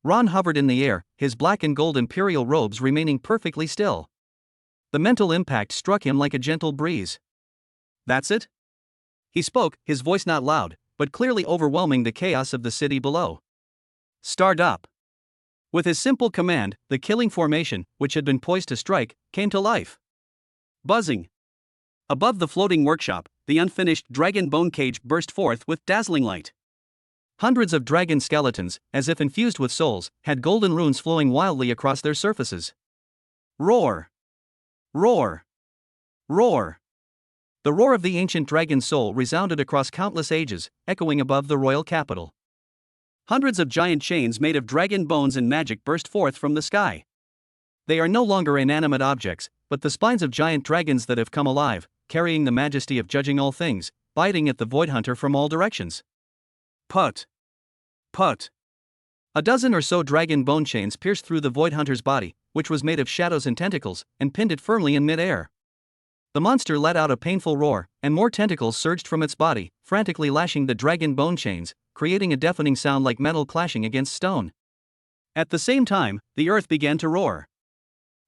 [SPEAKER 1] Ron hovered in the air, his black and gold imperial robes remaining perfectly still. The mental impact struck him like a gentle breeze. That's it? He spoke, his voice not loud, but clearly overwhelming the chaos of the city below. Start up. With his simple command, the killing formation, which had been poised to strike, came to life. Buzzing. Above the floating workshop, the unfinished dragon bone cage burst forth with dazzling light. Hundreds of dragon skeletons, as if infused with souls, had golden runes flowing wildly across their surfaces. Roar! Roar! Roar! The roar of the ancient dragon soul resounded across countless ages, echoing above the royal capital. Hundreds of giant chains made of dragon bones and magic burst forth from the sky. They are no longer inanimate objects, but the spines of giant dragons that have come alive, carrying the majesty of judging all things, biting at the Void Hunter from all directions. Put! Put! A dozen or so dragon bone chains pierced through the Void Hunter's body, which was made of shadows and tentacles, and pinned it firmly in mid-air. The monster let out a painful roar, and more tentacles surged from its body, frantically lashing the dragon bone chains, creating a deafening sound like metal clashing against stone. At the same time, the earth began to roar.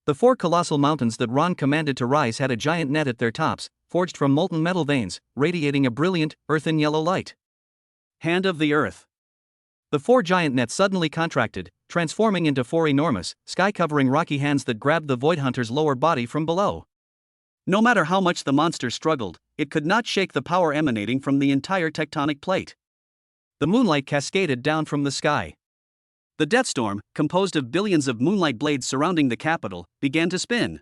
[SPEAKER 1] The 4 colossal mountains that Ron commanded to rise had a giant net at their tops, forged from molten metal veins, radiating a brilliant, earthen yellow light. Hand of the Earth. The 4 giant nets suddenly contracted, transforming into 4 enormous, sky-covering rocky hands that grabbed the Void Hunter's lower body from below. No matter how much the monster struggled, it could not shake the power emanating from the entire tectonic plate. The moonlight cascaded down from the sky. The Death Storm, composed of billions of moonlight blades surrounding the capital, began to spin.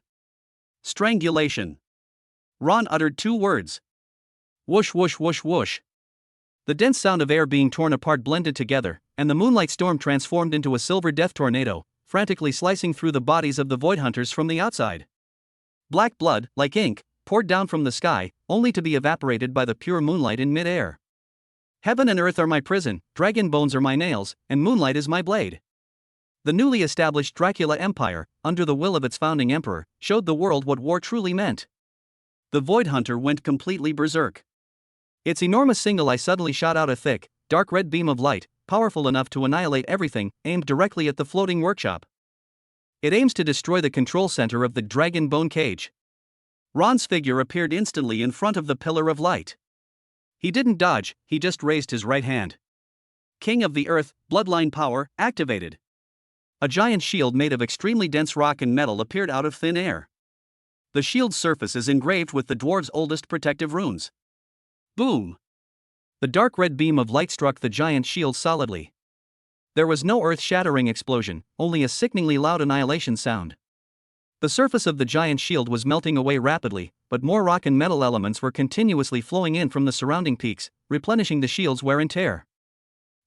[SPEAKER 1] Strangulation. Ron uttered 2 words. Whoosh whoosh whoosh whoosh. The dense sound of air being torn apart blended together, and the moonlight storm transformed into a silver death tornado, frantically slicing through the bodies of the Void Hunters from the outside. Black blood, like ink, poured down from the sky, only to be evaporated by the pure moonlight in mid-air. Heaven and earth are my prison, dragon bones are my nails, and moonlight is my blade. The newly established Dracula Empire, under the will of its founding emperor, showed the world what war truly meant. The Void Hunter went completely berserk. Its enormous single eye suddenly shot out a thick, dark red beam of light, powerful enough to annihilate everything, aimed directly at the floating workshop. It aims to destroy the control center of the dragon bone cage. Ron's figure appeared instantly in front of the pillar of light. He didn't dodge, he just raised his right hand. King of the Earth, bloodline power, activated. A giant shield made of extremely dense rock and metal appeared out of thin air. The shield's surface is engraved with the dwarves' oldest protective runes. Boom! The dark red beam of light struck the giant shield solidly. There was no earth-shattering explosion, only a sickeningly loud annihilation sound. The surface of the giant shield was melting away rapidly, but more rock and metal elements were continuously flowing in from the surrounding peaks, replenishing the shield's wear and tear.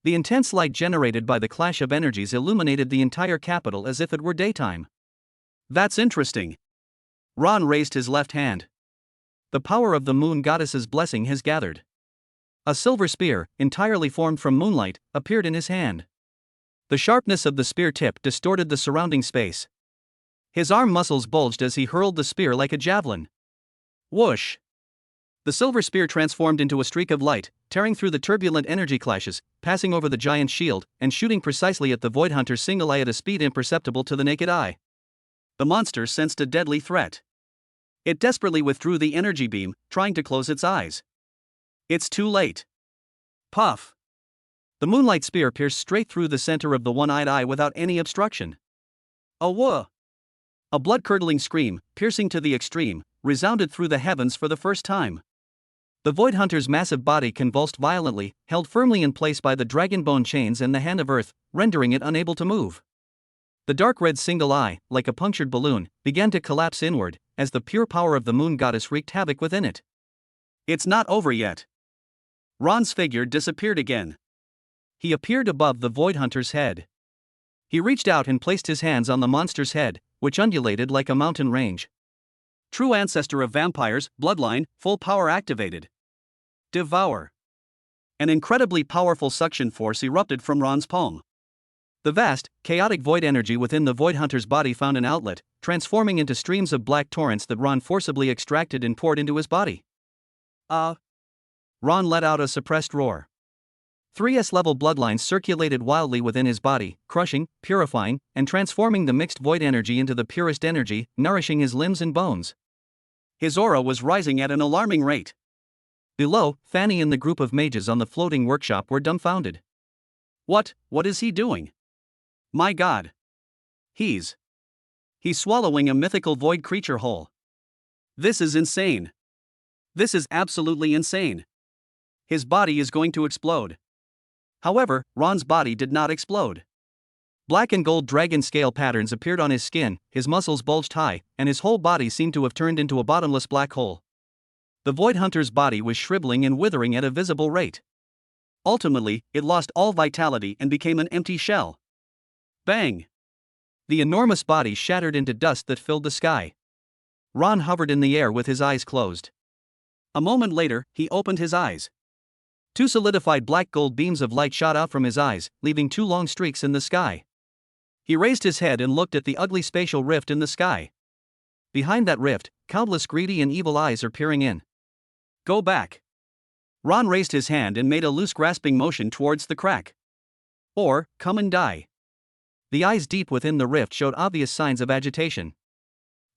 [SPEAKER 1] The intense light generated by the clash of energies illuminated the entire capital as if it were daytime. That's interesting. Ron raised his left hand. The power of the moon goddess's blessing has gathered. A silver spear, entirely formed from moonlight, appeared in his hand. The sharpness of the spear tip distorted the surrounding space. His arm muscles bulged as he hurled the spear like a javelin. Whoosh! The silver spear transformed into a streak of light, tearing through the turbulent energy clashes, passing over the giant shield, and shooting precisely at the Void Hunter's single eye at a speed imperceptible to the naked eye. The monster sensed a deadly threat. It desperately withdrew the energy beam, trying to close its eyes. It's too late. Puff! The moonlight spear pierced straight through the center of the one-eyed eye without any obstruction. A whoa! A blood-curdling scream, piercing to the extreme, resounded through the heavens for the first time. The Void Hunter's massive body convulsed violently, held firmly in place by the dragon bone chains and the hand of earth, rendering it unable to move. The dark red single eye, like a punctured balloon, began to collapse inward, as the pure power of the moon goddess wreaked havoc within it. It's not over yet. Ron's figure disappeared again. He appeared above the Void Hunter's head. He reached out and placed his hands on the monster's head, which undulated like a mountain range. True ancestor of vampires, bloodline, full power activated. Devour. An incredibly powerful suction force erupted from Ron's palm. The vast, chaotic void energy within the Void Hunter's body found an outlet, transforming into streams of black torrents that Ron forcibly extracted and poured into his body. Ron let out a suppressed roar. 3S-level bloodlines circulated wildly within his body, crushing, purifying, and transforming the mixed void energy into the purest energy, nourishing his limbs and bones. His aura was rising at an alarming rate. Below, Fanny and the group of mages on the floating workshop were dumbfounded. What is he doing? My God! He's swallowing a mythical void creature whole. This is insane. This is absolutely insane. His body is going to explode. However, Ron's body did not explode. Black and gold dragon scale patterns appeared on his skin, his muscles bulged high, and his whole body seemed to have turned into a bottomless black hole. The Void Hunter's body was shriveling and withering at a visible rate. Ultimately, it lost all vitality and became an empty shell. Bang! The enormous body shattered into dust that filled the sky. Ron hovered in the air with his eyes closed. A moment later, he opened his eyes. Two solidified black gold beams of light shot out from his eyes, leaving two long streaks in the sky. He raised his head and looked at the ugly spatial rift in the sky. Behind that rift, countless greedy and evil eyes are peering in. Go back. Ron raised his hand and made a loose grasping motion towards the crack. Or, come and die. The eyes deep within the rift showed obvious signs of agitation.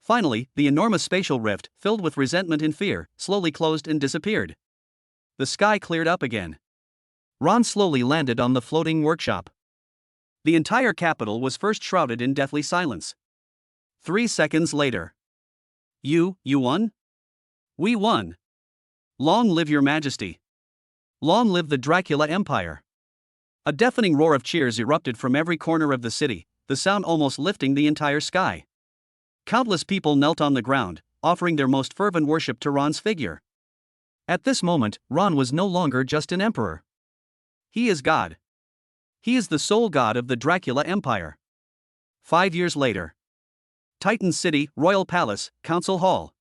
[SPEAKER 1] Finally, the enormous spatial rift, filled with resentment and fear, slowly closed and disappeared. The sky cleared up again. Ron slowly landed on the floating workshop. The entire capital was first shrouded in deathly silence. 3 seconds later. You won? We won. Long live your majesty. Long live the Dracula Empire. A deafening roar of cheers erupted from every corner of the city, the sound almost lifting the entire sky. Countless people knelt on the ground, offering their most fervent worship to Ron's figure. At this moment, Ron was no longer just an emperor. He is God. He is the sole god of the Dracula Empire. 5 years later. Titan City, Royal Palace, Council Hall.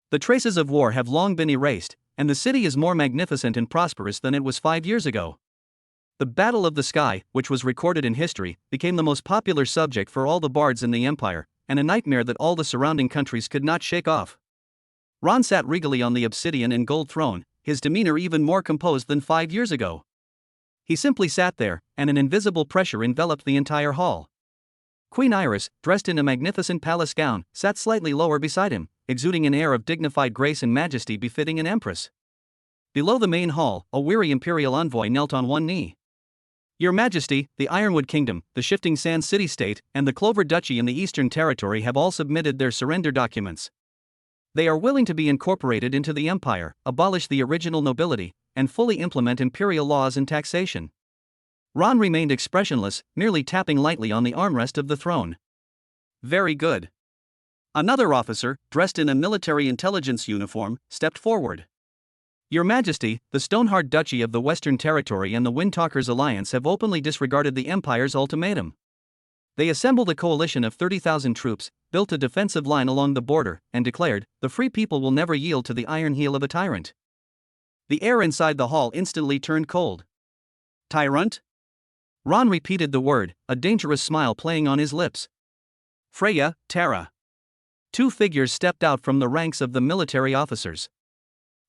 [SPEAKER 1] The traces of war have long been erased, and the city is more magnificent and prosperous than it was 5 years ago. The Battle of the Sky, which was recorded in history, became the most popular subject for all the bards in the empire, and a nightmare that all the surrounding countries could not shake off. Ron sat regally on the obsidian and gold throne, his demeanor even more composed than 5 years ago. He simply sat there, and an invisible pressure enveloped the entire hall. Queen Iris, dressed in a magnificent palace gown, sat slightly lower beside him, exuding an air of dignified grace and majesty befitting an empress. Below the main hall, a weary imperial envoy knelt on one knee. Your Majesty, the Ironwood Kingdom, the Shifting Sands City-State, and the Clover Duchy in the Eastern Territory have all submitted their surrender documents. They are willing to be incorporated into the empire, abolish the original nobility, and fully implement imperial laws and taxation. Ron remained expressionless, merely tapping lightly on the armrest of the throne. Very good. Another officer, dressed in a military intelligence uniform, stepped forward. Your Majesty, the Stoneheart Duchy of the Western Territory and the Windtalkers Alliance have openly disregarded the Empire's ultimatum. They assembled a coalition of 30,000 troops, built a defensive line along the border, and declared, the free people will never yield to the iron heel of a tyrant. The air inside the hall instantly turned cold. Tyrant? Ron repeated the word, a dangerous smile playing on his lips. Freya, Tara. Two figures stepped out from the ranks of the military officers.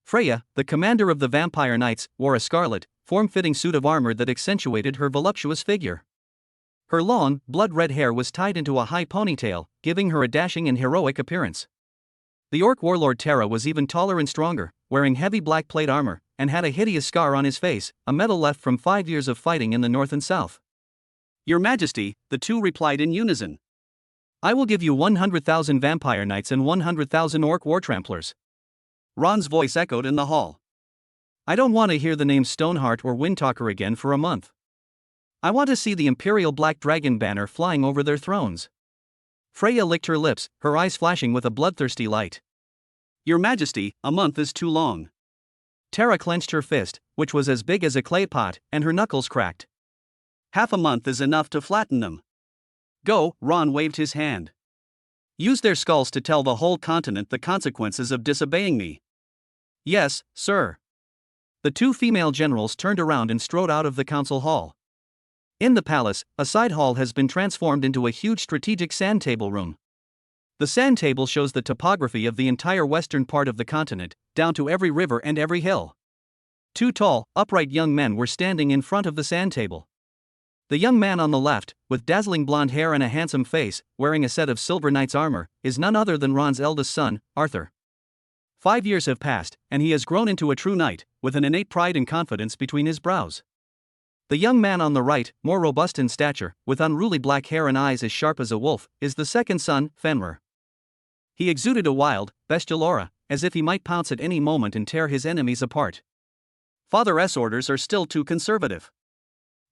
[SPEAKER 1] Freya, the commander of the Vampire Knights, wore a scarlet, form-fitting suit of armor that accentuated her voluptuous figure. Her long, blood-red hair was tied into a high ponytail, giving her a dashing and heroic appearance. The orc warlord Tara was even taller and stronger, wearing heavy black plate armor, and had a hideous scar on his face, a medal left from 5 years of fighting in the north and south. Your Majesty, the two replied in unison. I will give you 100,000 Vampire Knights and 100,000 orc war tramplers. Ron's voice echoed in the hall. I don't want to hear the names Stoneheart or Windtalker again for a month. I want to see the Imperial Black Dragon banner flying over their thrones. Freya licked her lips, her eyes flashing with a bloodthirsty light. Your Majesty, a month is too long. Tara clenched her fist, which was as big as a clay pot, and her knuckles cracked. Half a month is enough to flatten them. Go, Ron waved his hand. Use their skulls to tell the whole continent the consequences of disobeying me. Yes, sir. The two female generals turned around and strode out of the council hall. In the palace, a side hall has been transformed into a huge strategic sand table room. The sand table shows the topography of the entire western part of the continent, down to every river and every hill. Two tall, upright young men were standing in front of the sand table. The young man on the left, with dazzling blonde hair and a handsome face, wearing a set of Silver Knight's armor, is none other than Ron's eldest son, Arthur. 5 years have passed, and he has grown into a true knight, with an innate pride and confidence between his brows. The young man on the right, more robust in stature, with unruly black hair and eyes as sharp as a wolf, is the second son, Fenrir. He exuded a wild, bestial aura, as if he might pounce at any moment and tear his enemies apart. Father's orders are still too conservative.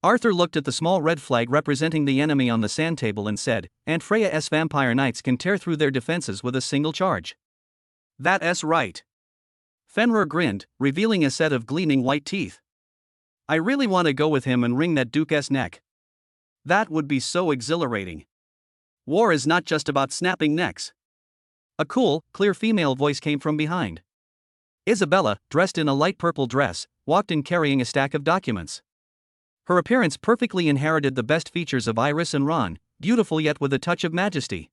[SPEAKER 1] Arthur looked at the small red flag representing the enemy on the sand table and said, and Freya's Vampire Knights can tear through their defenses with a single charge. That's right. Fenrir grinned, revealing a set of gleaming white teeth. I really want to go with him and wring that Duke's neck. That would be so exhilarating. War is not just about snapping necks. A cool, clear female voice came from behind. Isabella, dressed in a light purple dress, walked in carrying a stack of documents. Her appearance perfectly inherited the best features of Iris and Ron, beautiful yet with a touch of majesty.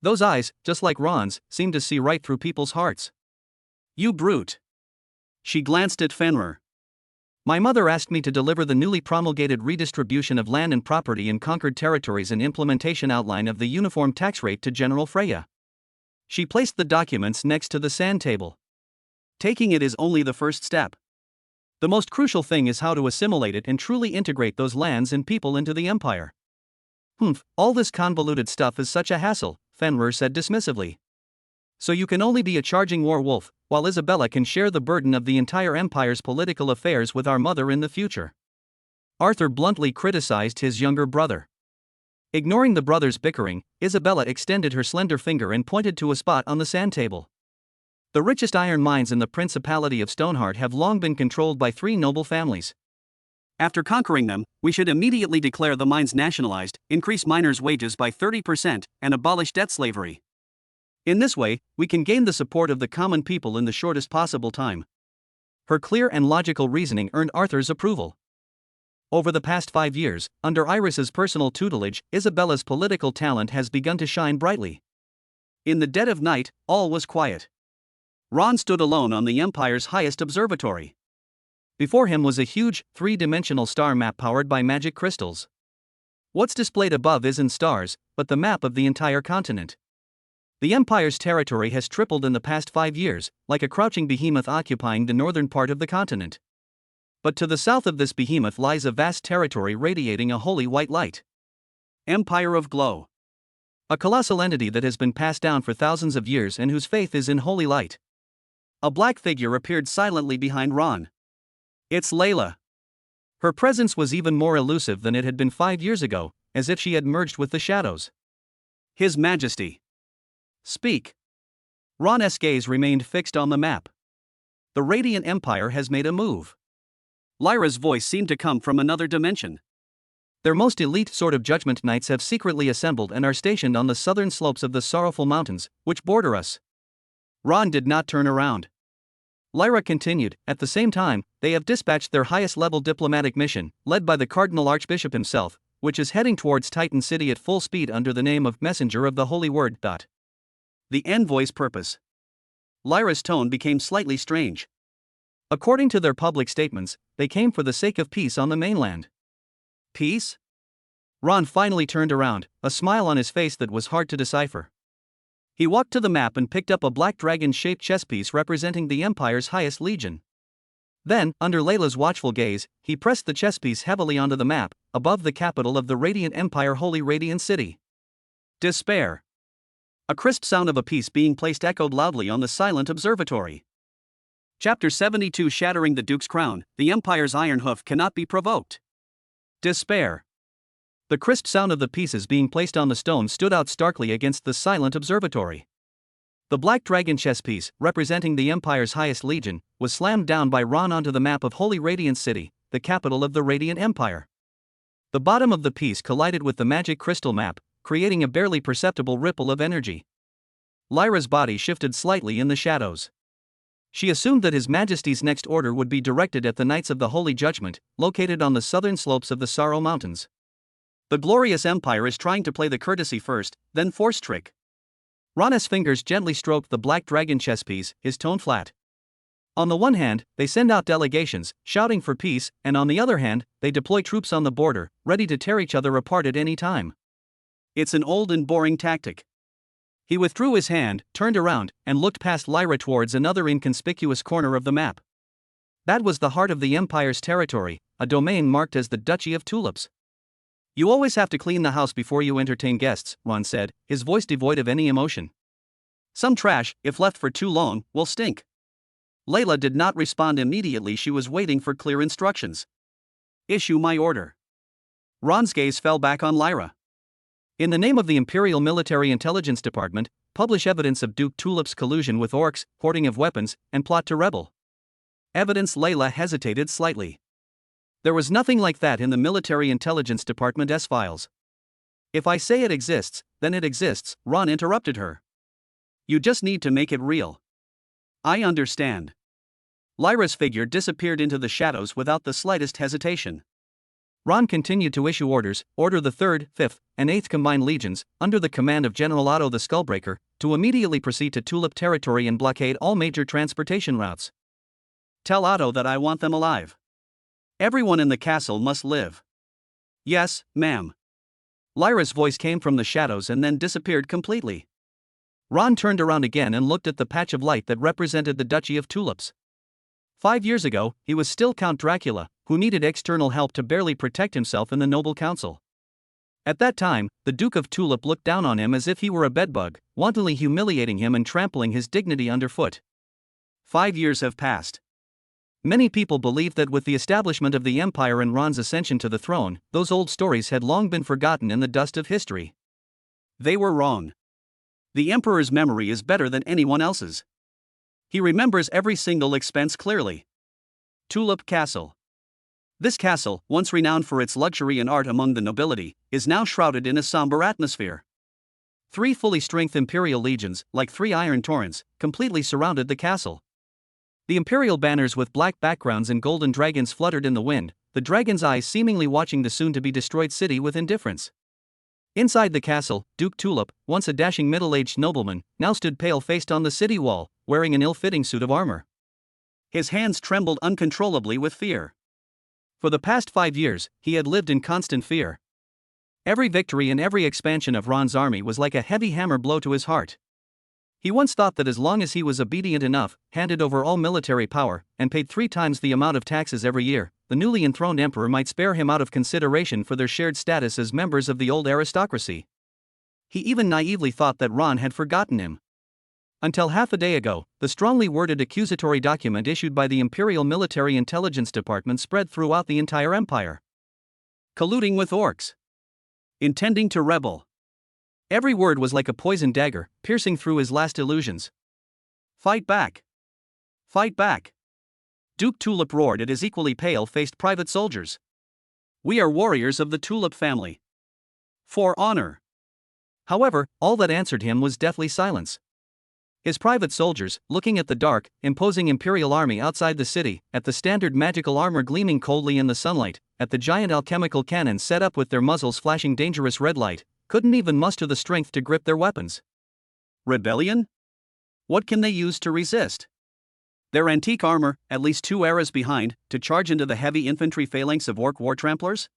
[SPEAKER 1] Those eyes, just like Ron's, seemed to see right through people's hearts. "You brute." She glanced at Fenrir. "My mother asked me to deliver the newly promulgated redistribution of land and property in conquered territories and implementation outline of the uniform tax rate to General Freya." She placed the documents next to the sand table. "Taking it is only the first step. The most crucial thing is how to assimilate it and truly integrate those lands and people into the empire." "Humph, all this convoluted stuff is such a hassle," Fenrir said dismissively. "So you can only be a charging war wolf, while Isabella can share the burden of the entire empire's political affairs with our mother in the future." Arthur bluntly criticized his younger brother. Ignoring the brothers' bickering, Isabella extended her slender finger and pointed to a spot on the sand table. "The richest iron mines in the Principality of Stoneheart have long been controlled by 3 noble families. After conquering them, we should immediately declare the mines nationalized, increase miners' wages by 30%, and abolish debt slavery. In this way, we can gain the support of the common people in the shortest possible time." Her clear and logical reasoning earned Arthur's approval. Over the past 5 years, under Iris's personal tutelage, Isabella's political talent has begun to shine brightly. In the dead of night, all was quiet. Ron stood alone on the Empire's highest observatory. Before him was a huge, 3-dimensional star map powered by magic crystals. What's displayed above isn't stars, but the map of the entire continent. The Empire's territory has tripled in the past 5 years, like a crouching behemoth occupying the northern part of the continent. But to the south of this behemoth lies a vast territory radiating a holy white light. Empire of Glow. A colossal entity that has been passed down for thousands of years and whose faith is in holy light. A black figure appeared silently behind Ron. "It's Layla." Her presence was even more elusive than it had been 5 years ago, as if she had merged with the shadows. "His Majesty." "Speak." Ron's gaze remained fixed on the map. "The Radiant Empire has made a move." Lyra's voice seemed to come from another dimension. "Their most elite sort of judgment knights have secretly assembled and are stationed on the southern slopes of the Sorrowful Mountains, which border us." Ron did not turn around. Lyra continued, "At the same time, they have dispatched their highest-level diplomatic mission, led by the Cardinal Archbishop himself, which is heading towards Titan City at full speed under the name of Messenger of the Holy Word. The envoy's purpose." Lyra's tone became slightly strange. "According to their public statements, they came for the sake of peace on the mainland." "Peace?" Ron finally turned around, a smile on his face that was hard to decipher. He walked to the map and picked up a black dragon-shaped chess piece representing the Empire's highest legion. Then, under Layla's watchful gaze, he pressed the chess piece heavily onto the map, above the capital of the Radiant Empire, Holy Radiant City. Despair. A crisp sound of a piece being placed echoed loudly on the silent observatory. Chapter 72, Shattering the Duke's Crown. The Empire's iron hoof cannot be provoked. Despair. The crisp sound of the pieces being placed on the stone stood out starkly against the silent observatory. The black dragon chess piece, representing the Empire's highest legion, was slammed down by Ron onto the map of Holy Radiant City, the capital of the Radiant Empire. The bottom of the piece collided with the magic crystal map, creating a barely perceptible ripple of energy. Lyra's body shifted slightly in the shadows. She assumed that His Majesty's next order would be directed at the Knights of the Holy Judgment, located on the southern slopes of the Sorrow Mountains. The glorious Empire is trying to play the courtesy first, then force trick. Ron's fingers gently stroked the black dragon chess piece, his tone flat. On the one hand, they send out delegations, shouting for peace, and on the other hand, they deploy troops on the border, ready to tear each other apart at any time. It's an old and boring tactic. He withdrew his hand, turned around, and looked past Lyra towards another inconspicuous corner of the map. That was the heart of the Empire's territory, a domain marked as the Duchy of Tulips. "You always have to clean the house before you entertain guests," Ron said, his voice devoid of any emotion. "Some trash, if left for too long, will stink." Layla did not respond immediately. She was waiting for clear instructions. "Issue my order." Ron's gaze fell back on Lyra. "In the name of the Imperial Military Intelligence Department, publish evidence of Duke Tulip's collusion with orcs, hoarding of weapons, and plot to rebel." Evidence? Layla hesitated slightly. There was nothing like that in the Military Intelligence Department's files. "If I say it exists, then it exists," Ron interrupted her. "You just need to make it real." "I understand." Lyra's figure disappeared into the shadows without the slightest hesitation. Ron continued to issue orders, order the 3rd, 5th, and 8th Combined Legions, under the command of General Otto the Skullbreaker, to immediately proceed to Tulip territory and blockade all major transportation routes. Tell Otto that I want them alive. Everyone in the castle must live. Yes, ma'am. Lyra's voice came from the shadows and then disappeared completely. Ron turned around again and looked at the patch of light that represented the Duchy of Tulips. 5 years ago, he was still Count Dracula, who needed external help to barely protect himself in the Noble Council. At that time, the Duke of Tulip looked down on him as if he were a bedbug, wantonly humiliating him and trampling his dignity underfoot. 5 years have passed. Many people believe that with the establishment of the Empire and Ron's ascension to the throne, those old stories had long been forgotten in the dust of history. They were wrong. The Emperor's memory is better than anyone else's. He remembers every single expense clearly. Tulip Castle. This castle, once renowned for its luxury and art among the nobility, is now shrouded in a somber atmosphere. 3 fully strength Imperial legions, like 3 iron torrents, completely surrounded the castle. The Imperial banners with black backgrounds and golden dragons fluttered in the wind, the dragon's eyes seemingly watching the soon-to-be-destroyed city with indifference. Inside the castle, Duke Tulip, once a dashing middle-aged nobleman, now stood pale-faced on the city wall, wearing an ill-fitting suit of armor. His hands trembled uncontrollably with fear. For the past 5 years, he had lived in constant fear. Every victory and every expansion of Ron's army was like a heavy hammer blow to his heart. He once thought that as long as he was obedient enough, handed over all military power, and paid 3 times the amount of taxes every year, the newly enthroned emperor might spare him out of consideration for their shared status as members of the old aristocracy. He even naively thought that Ron had forgotten him. Until half a day ago, the strongly worded accusatory document issued by the Imperial Military Intelligence Department spread throughout the entire empire. Colluding with orcs. Intending to rebel. Every word was like a poisoned dagger, piercing through his last illusions. Fight back! Fight back! Duke Tulip roared at his equally pale-faced private soldiers. We are warriors of the Tulip family. For honor. However, all that answered him was deathly silence. His private soldiers, looking at the dark, imposing Imperial army outside the city, at the standard magical armor gleaming coldly in the sunlight, at the giant alchemical cannons set up with their muzzles flashing dangerous red light, couldn't even muster the strength to grip their weapons. Rebellion? What can they use to resist? Their antique armor, at least 2 eras behind, to charge into the heavy infantry phalanx of orc war tramplers?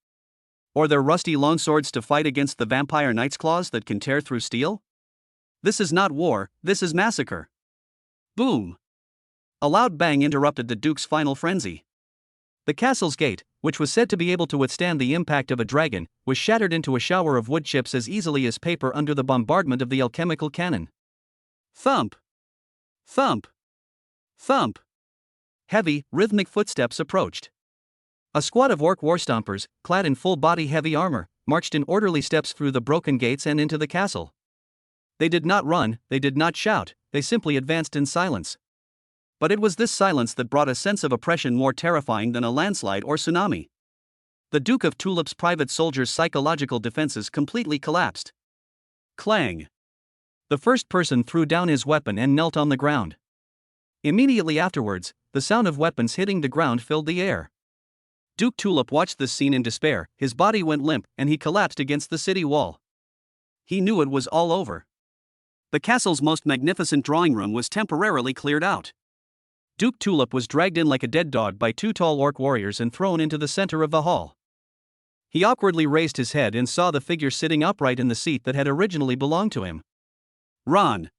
[SPEAKER 1] Or their rusty longswords to fight against the vampire knight's claws that can tear through steel? This is not war, this is massacre. Boom! A loud bang interrupted the Duke's final frenzy. The castle's gate, which was said to be able to withstand the impact of a dragon, was shattered into a shower of wood chips as easily as paper under the bombardment of the alchemical cannon. Thump! Thump! Thump! Heavy, rhythmic footsteps approached. A squad of orc warstompers, clad in full-body heavy armor, marched in orderly steps through the broken gates and into the castle. They did not run, they did not shout, they simply advanced in silence. But it was this silence that brought a sense of oppression more terrifying than a landslide or tsunami. The Duke of Tulip's private soldiers' psychological defenses completely collapsed. Clang! The first person threw down his weapon and knelt on the ground. Immediately afterwards, the sound of weapons hitting the ground filled the air. Duke Tulip watched this scene in despair, his body went limp, and he collapsed against the city wall. He knew it was all over. The castle's most magnificent drawing room was temporarily cleared out. Duke Tulip was dragged in like a dead dog by 2 tall orc warriors and thrown into the center of the hall. He awkwardly raised his head and saw the figure sitting upright in the seat that had originally belonged to him. Ron.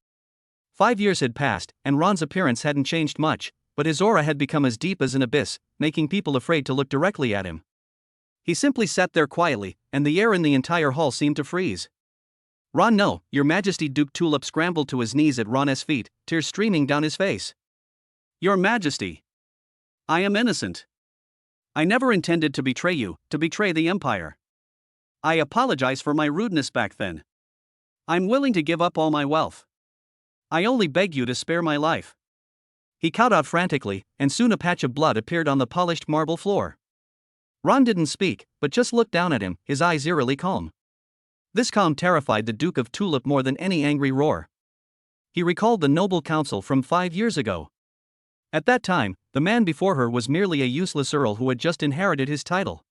[SPEAKER 1] 5 years had passed, and Ron's appearance hadn't changed much, but his aura had become as deep as an abyss, making people afraid to look directly at him. He simply sat there quietly, and the air in the entire hall seemed to freeze. Ron, no, your majesty. Duke Tulip scrambled to his knees at Ron's feet, tears streaming down his face. Your majesty. I am innocent. I never intended to betray you, to betray the Empire. I apologize for my rudeness back then. I'm willing to give up all my wealth. I only beg you to spare my life. He cowed out frantically, and soon a patch of blood appeared on the polished marble floor. Ron didn't speak, but just looked down at him, his eyes eerily calm. This calm terrified the Duke of Tulip more than any angry roar. He recalled the noble council from 5 years ago. At that time, the man before her was merely a useless earl who had just inherited his title.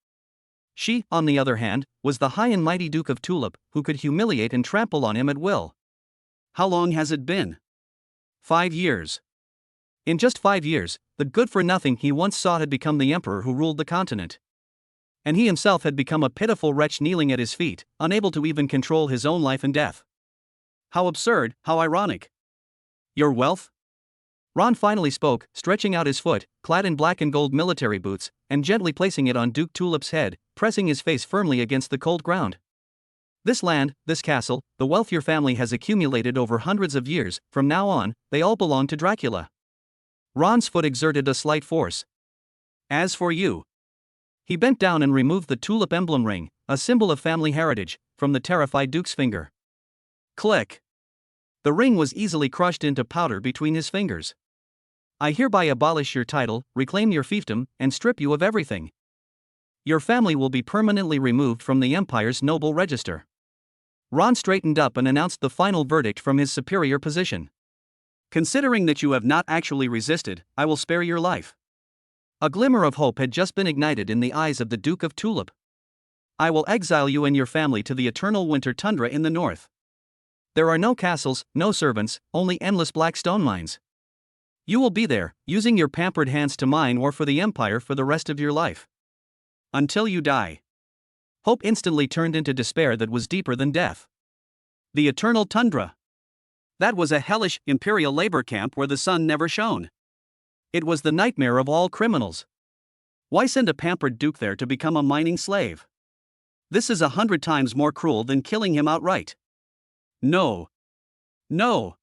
[SPEAKER 1] She, on the other hand, was the high and mighty Duke of Tulip, who could humiliate and trample on him at will. How long has it been? 5 years. In just 5 years, the good-for-nothing he once sought had become the emperor who ruled the continent. And he himself had become a pitiful wretch kneeling at his feet, unable to even control his own life and death. How absurd, how ironic. Your wealth? Ron finally spoke, stretching out his foot, clad in black and gold military boots, and gently placing it on Duke Tulip's head, pressing his face firmly against the cold ground. This land, this castle, the wealth your family has accumulated over hundreds of years, from now on, they all belong to Dracula. Ron's foot exerted a slight force. As for you. He bent down and removed the tulip emblem ring, a symbol of family heritage, from the terrified Duke's finger. Click. The ring was easily crushed into powder between his fingers. I hereby abolish your title, reclaim your fiefdom, and strip you of everything. Your family will be permanently removed from the Empire's noble register. Ron straightened up and announced the final verdict from his superior position. Considering that you have not actually resisted, I will spare your life. A glimmer of hope had just been ignited in the eyes of the Duke of Tulip. I will exile you and your family to the eternal winter tundra in the north. There are no castles, no servants, only endless black stone mines. You will be there, using your pampered hands to mine ore for the Empire for the rest of your life. Until you die. Hope instantly turned into despair that was deeper than death. The eternal tundra. That was a hellish, imperial labor camp where the sun never shone. It was the nightmare of all criminals. Why send a pampered duke there to become a mining slave? This is 100 times more cruel than killing him outright. No. No.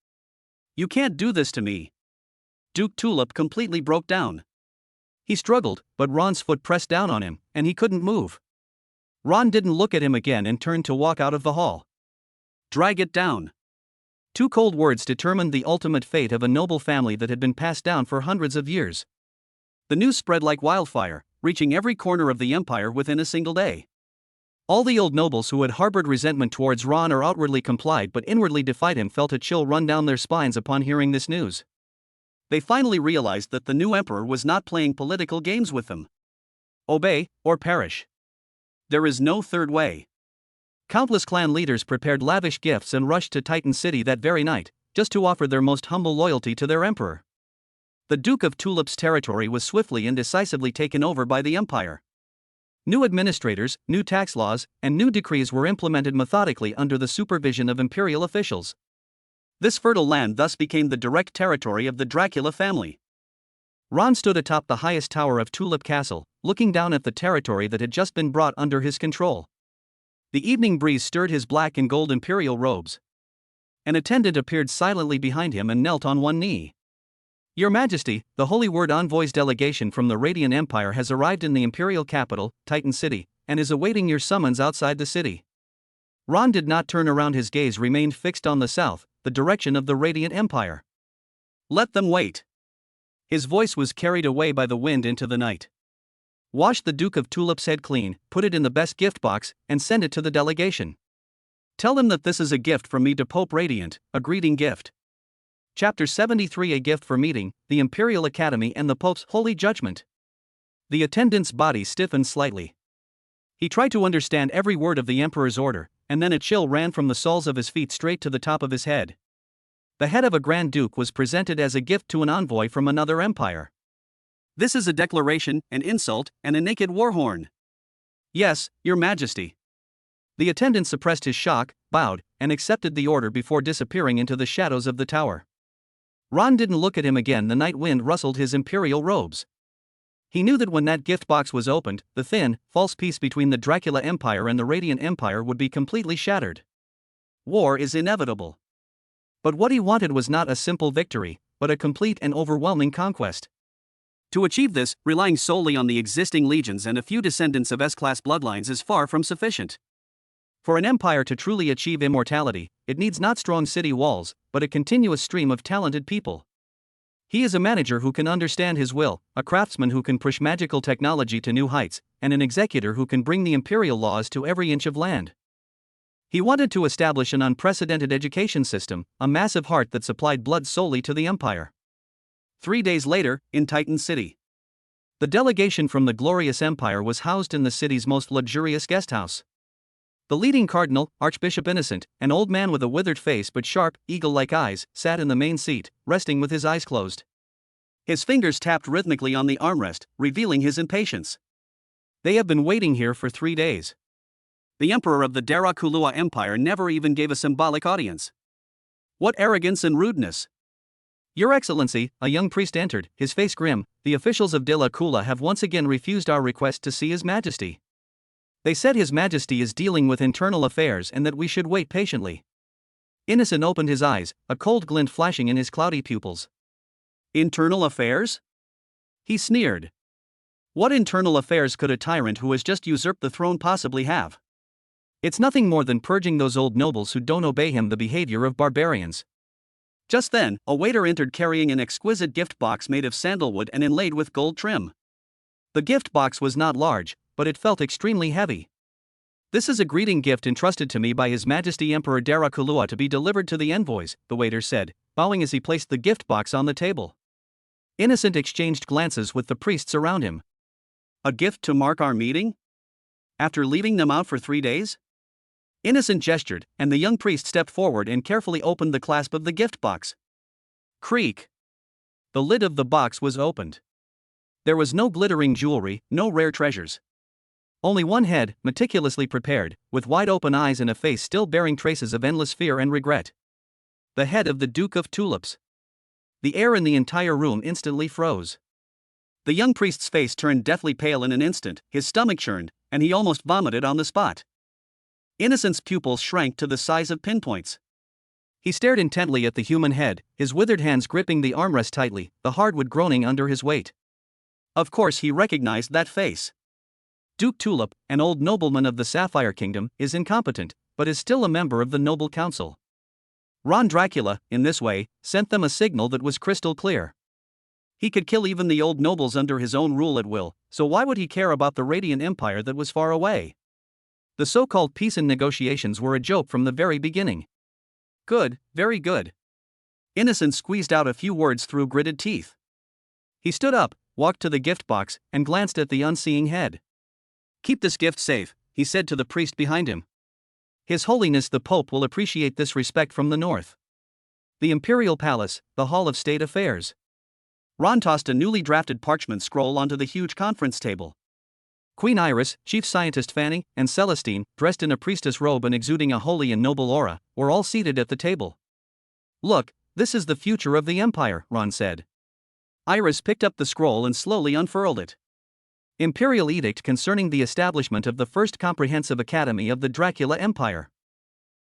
[SPEAKER 1] You can't do this to me. Duke Tulip completely broke down. He struggled, but Ron's foot pressed down on him, and he couldn't move. Ron didn't look at him again and turned to walk out of the hall. Drag it down. 2 cold words determined the ultimate fate of a noble family that had been passed down for hundreds of years. The news spread like wildfire, reaching every corner of the Empire within a single day. All the old nobles who had harbored resentment towards Ron or outwardly complied but inwardly defied him felt a chill run down their spines upon hearing this news. They finally realized that the new emperor was not playing political games with them. Obey, or perish. There is no third way. Countless clan leaders prepared lavish gifts and rushed to Titan City that very night, just to offer their most humble loyalty to their emperor. The Duke of Tulip's territory was swiftly and decisively taken over by the Empire. New administrators, new tax laws, and new decrees were implemented methodically under the supervision of imperial officials. This fertile land thus became the direct territory of the Dracula family. Ron stood atop the highest tower of Tulip Castle, looking down at the territory that had just been brought under his control. The evening breeze stirred his black and gold imperial robes. An attendant appeared silently behind him and knelt on one knee. Your Majesty, the Holy Word Envoy's delegation from the Radiant Empire has arrived in the imperial capital, Titan City, and is awaiting your summons outside the city. Ron did not turn around, his gaze remained fixed on the south, the direction of the Radiant Empire. Let them wait. His voice was carried away by the wind into the night. Wash the Duke of Tulip's head clean, put it in the best gift box, and send it to the delegation. Tell them that this is a gift from me to Pope Radiant, a greeting gift. Chapter 73, a gift for meeting the Imperial Academy and the Pope's holy judgment. The attendant's body stiffened slightly. He tried to understand every word of the Emperor's order, and then a chill ran from the soles of his feet straight to the top of his head. The head of a Grand Duke was presented as a gift to an envoy from another empire. This is a declaration, an insult, and a naked war horn. Yes, Your Majesty. The attendant suppressed his shock, bowed, and accepted the order before disappearing into the shadows of the tower. Ron didn't look at him again. The night wind rustled his imperial robes. He knew that when that gift box was opened, the thin, false peace between the Dracula Empire and the Radiant Empire would be completely shattered. War is inevitable. But what he wanted was not a simple victory, but a complete and overwhelming conquest. To achieve this, relying solely on the existing legions and a few descendants of S-class bloodlines is far from sufficient. For an empire to truly achieve immortality, it needs not strong city walls, but a continuous stream of talented people. He is a manager who can understand his will, a craftsman who can push magical technology to new heights, and an executor who can bring the imperial laws to every inch of land. He wanted to establish an unprecedented education system, a massive heart that supplied blood solely to the empire. 3 days later, in Titan City. The delegation from the glorious empire was housed in the city's most luxurious guesthouse. The leading cardinal, Archbishop Innocent, an old man with a withered face but sharp, eagle-like eyes, sat in the main seat, resting with his eyes closed. His fingers tapped rhythmically on the armrest, revealing his impatience. They have been waiting here for 3 days. The emperor of the Darakulua Empire never even gave a symbolic audience. What arrogance and rudeness! Your Excellency, a young priest entered, his face grim. The officials of De La Kula have once again refused our request to see His Majesty. They said His Majesty is dealing with internal affairs and that we should wait patiently. Innocent opened his eyes, a cold glint flashing in his cloudy pupils. Internal affairs? He sneered. What internal affairs could a tyrant who has just usurped the throne possibly have? It's nothing more than purging those old nobles who don't obey him, the behavior of barbarians. Just then, a waiter entered carrying an exquisite gift box made of sandalwood and inlaid with gold trim. The gift box was not large, but it felt extremely heavy. This is a greeting gift entrusted to me by His Majesty Emperor Darakulua to be delivered to the envoys, the waiter said, bowing as he placed the gift box on the table. Innocent exchanged glances with the priests around him. A gift to mark our meeting? After leaving them out for 3 days? Innocent gestured, and the young priest stepped forward and carefully opened the clasp of the gift box. Creak! The lid of the box was opened. There was no glittering jewelry, no rare treasures. Only one head, meticulously prepared, with wide open eyes and a face still bearing traces of endless fear and regret. The head of the Duke of Tulips. The air in the entire room instantly froze. The young priest's face turned deathly pale in an instant, his stomach churned, and he almost vomited on the spot. Innocent's pupils shrank to the size of pinpoints. He stared intently at the human head, his withered hands gripping the armrest tightly, the hardwood groaning under his weight. Of course he recognized that face. Duke Tulip, an old nobleman of the Sapphire Kingdom, is incompetent, but is still a member of the Noble Council. Ron Dracula, in this way, sent them a signal that was crystal clear. He could kill even the old nobles under his own rule at will, so why would he care about the Radiant Empire that was far away? The so-called peace and negotiations were a joke from the very beginning. Good, very good. Innocent squeezed out a few words through gritted teeth. He stood up, walked to the gift box, and glanced at the unseeing head. Keep this gift safe, he said to the priest behind him. His Holiness the Pope will appreciate this respect from the north. The Imperial Palace, the Hall of State Affairs. Ron tossed a newly drafted parchment scroll onto the huge conference table. Queen Iris, Chief Scientist Fanny, and Celestine, dressed in a priestess robe and exuding a holy and noble aura, were all seated at the table. Look, this is the future of the Empire, Ron said. Iris picked up the scroll and slowly unfurled it. Imperial Edict concerning the establishment of the first comprehensive academy of the Dracula Empire.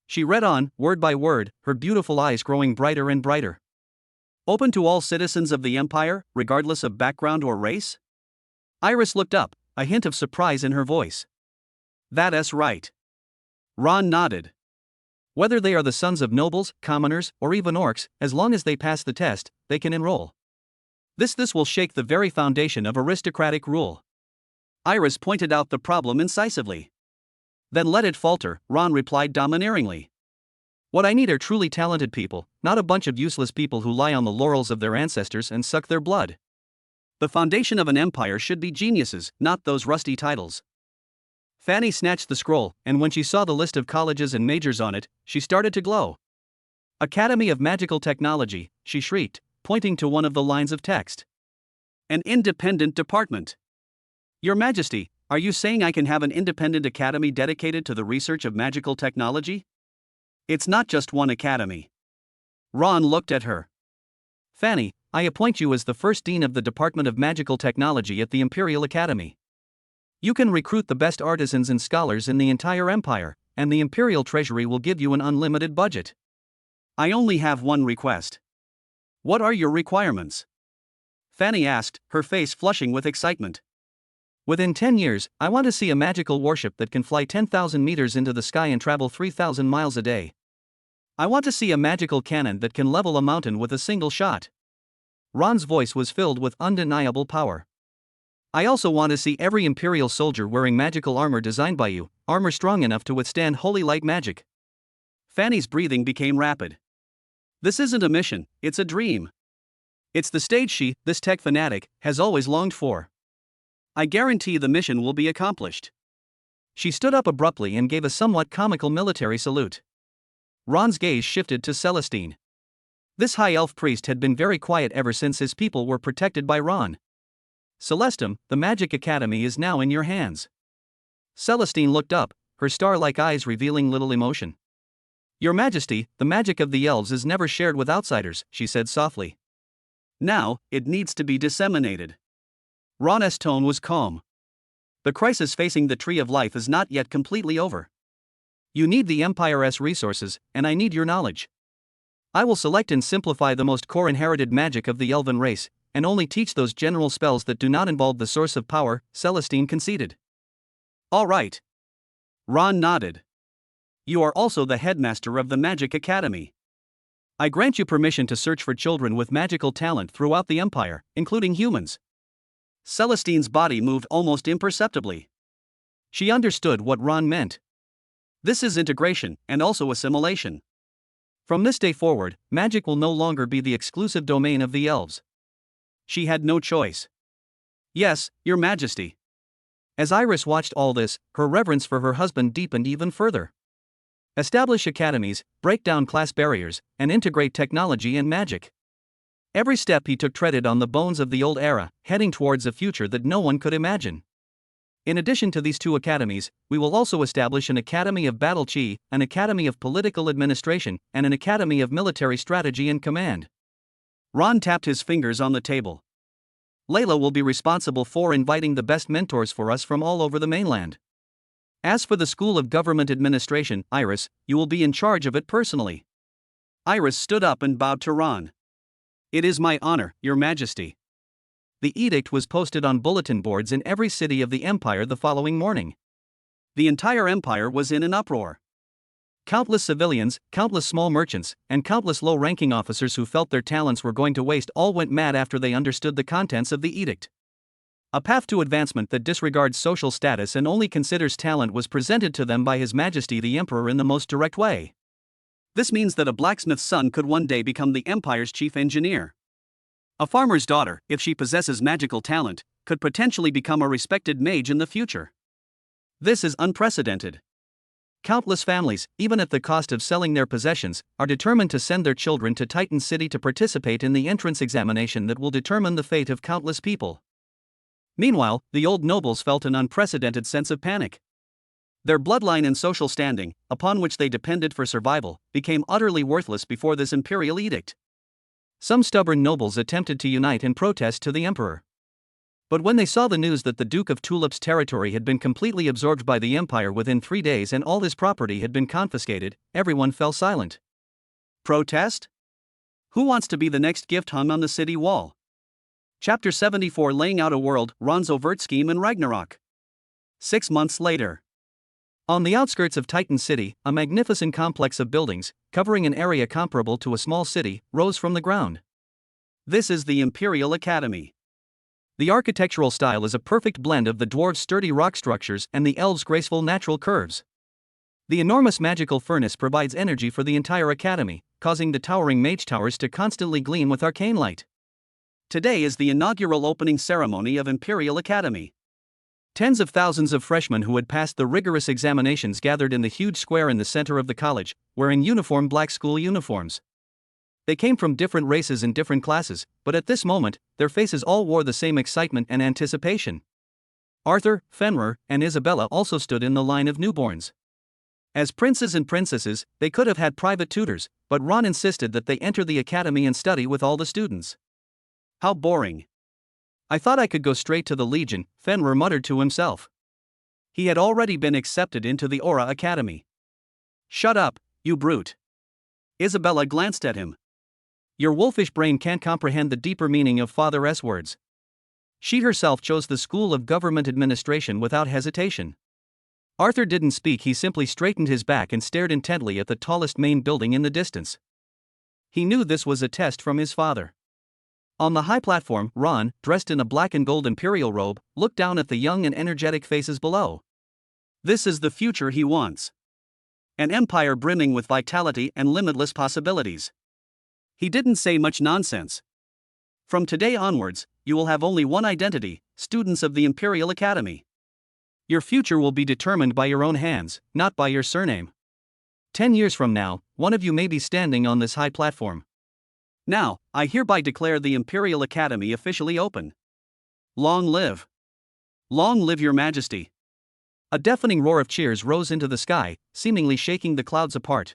[SPEAKER 1] She read on, word by word, her beautiful eyes growing brighter and brighter. Open to all citizens of the Empire, regardless of background or race? Iris looked up, a hint of surprise in her voice. That's right. Ron nodded. Whether they are the sons of nobles, commoners, or even orcs, as long as they pass the test, they can enroll. This will shake the very foundation of aristocratic rule. Iris pointed out the problem incisively. Then let it falter, Ron replied domineeringly. What I need are truly talented people, not a bunch of useless people who lie on the laurels of their ancestors and suck their blood. The foundation of an empire should be geniuses, not those rusty titles. Fanny snatched the scroll, and when she saw the list of colleges and majors on it, she started to glow. Academy of Magical Technology, she shrieked, pointing to one of the lines of text. An independent department. Your Majesty, are you saying I can have an independent academy dedicated to the research of magical technology? It's not just one academy. Ron looked at her. Fanny, I appoint you as the first dean of the Department of Magical Technology at the Imperial Academy. You can recruit the best artisans and scholars in the entire empire, and the Imperial Treasury will give you an unlimited budget. I only have one request. What are your requirements? Fanny asked, her face flushing with excitement. Within 10 years, I want to see a magical warship that can fly 10,000 meters into the sky and travel 3,000 miles a day. I want to see a magical cannon that can level a mountain with a single shot. Ron's voice was filled with undeniable power. I also want to see every Imperial soldier wearing magical armor designed by you, armor strong enough to withstand holy light magic. Fanny's breathing became rapid. This isn't a mission, it's a dream. It's the stage she, this tech fanatic, has always longed for. I guarantee the mission will be accomplished. She stood up abruptly and gave a somewhat comical military salute. Ron's gaze shifted to Celestine. This high elf priest had been very quiet ever since his people were protected by Ron. Celestum, the Magic Academy is now in your hands. Celestine looked up, her star-like eyes revealing little emotion. Your Majesty, the magic of the elves is never shared with outsiders, she said softly. Now, it needs to be disseminated. Ron's tone was calm. The crisis facing the Tree of Life is not yet completely over. You need the Empire's resources, and I need your knowledge. I will select and simplify the most core inherited magic of the elven race, and only teach those general spells that do not involve the source of power, Celestine conceded. All right. Ron nodded. You are also the headmaster of the Magic Academy. I grant you permission to search for children with magical talent throughout the Empire, including humans. Celestine's body moved almost imperceptibly. She understood what Ron meant. This is integration, and also assimilation. From this day forward, magic will no longer be the exclusive domain of the elves. She had no choice. Yes, Your Majesty. As Iris watched all this, her reverence for her husband deepened even further. Establish academies, break down class barriers, and integrate technology and magic. Every step he took treaded on the bones of the old era, heading towards a future that no one could imagine. In addition to these two academies, we will also establish an Academy of Battle Chi, an Academy of Political Administration, and an Academy of Military Strategy and Command. Ron tapped his fingers on the table. Layla will be responsible for inviting the best mentors for us from all over the mainland. As for the School of Government Administration, Iris, you will be in charge of it personally. Iris stood up and bowed to Ron. It is my honor, Your Majesty. The edict was posted on bulletin boards in every city of the Empire the following morning. The entire Empire was in an uproar. Countless civilians, countless small merchants, and countless low-ranking officers who felt their talents were going to waste all went mad after they understood the contents of the edict. A path to advancement that disregards social status and only considers talent was presented to them by His Majesty the Emperor in the most direct way. This means that a blacksmith's son could one day become the Empire's chief engineer. A farmer's daughter, if she possesses magical talent, could potentially become a respected mage in the future. This is unprecedented. Countless families, even at the cost of selling their possessions, are determined to send their children to Titan City to participate in the entrance examination that will determine the fate of countless people. Meanwhile, the old nobles felt an unprecedented sense of panic. Their bloodline and social standing, upon which they depended for survival, became utterly worthless before this imperial edict. Some stubborn nobles attempted to unite and protest to the emperor. But when they saw the news that the Duke of Tulip's territory had been completely absorbed by the Empire within 3 days and all his property had been confiscated, everyone fell silent. Protest? Who wants to be the next gift hung on the city wall? Chapter 74, Laying Out a World, Ron's Overt Scheme in Ragnarok. 6 months later. On the outskirts of Titan City, a magnificent complex of buildings, covering an area comparable to a small city, rose from the ground. This is the Imperial Academy. The architectural style is a perfect blend of the dwarves' sturdy rock structures and the elves' graceful natural curves. The enormous magical furnace provides energy for the entire academy, causing the towering mage towers to constantly gleam with arcane light. Today is the inaugural opening ceremony of Imperial Academy. Tens of thousands of freshmen who had passed the rigorous examinations gathered in the huge square in the center of the college, wearing uniform black school uniforms. They came from different races and different classes, but at this moment, their faces all wore the same excitement and anticipation. Arthur, Fenrir, and Isabella also stood in the line of newborns. As princes and princesses, they could have had private tutors, but Ron insisted that they enter the academy and study with all the students. How boring. I thought I could go straight to the Legion, Fenrir muttered to himself. He had already been accepted into the Aura Academy. Shut up, you brute. Isabella glanced at him. Your wolfish brain can't comprehend the deeper meaning of Father's words. She herself chose the School of Government Administration without hesitation. Arthur didn't speak, he simply straightened his back and stared intently at the tallest main building in the distance. He knew this was a test from his father. On the high platform, Ron, dressed in a black and gold imperial robe, looked down at the young and energetic faces below. This is the future he wants. An empire brimming with vitality and limitless possibilities. He didn't say much nonsense. From today onwards, you will have only one identity, students of the Imperial Academy. Your future will be determined by your own hands, not by your surname. 10 years from now, one of you may be standing on this high platform. Now, I hereby declare the Imperial Academy officially open. Long live! Long live your majesty! A deafening roar of cheers rose into the sky, seemingly shaking the clouds apart.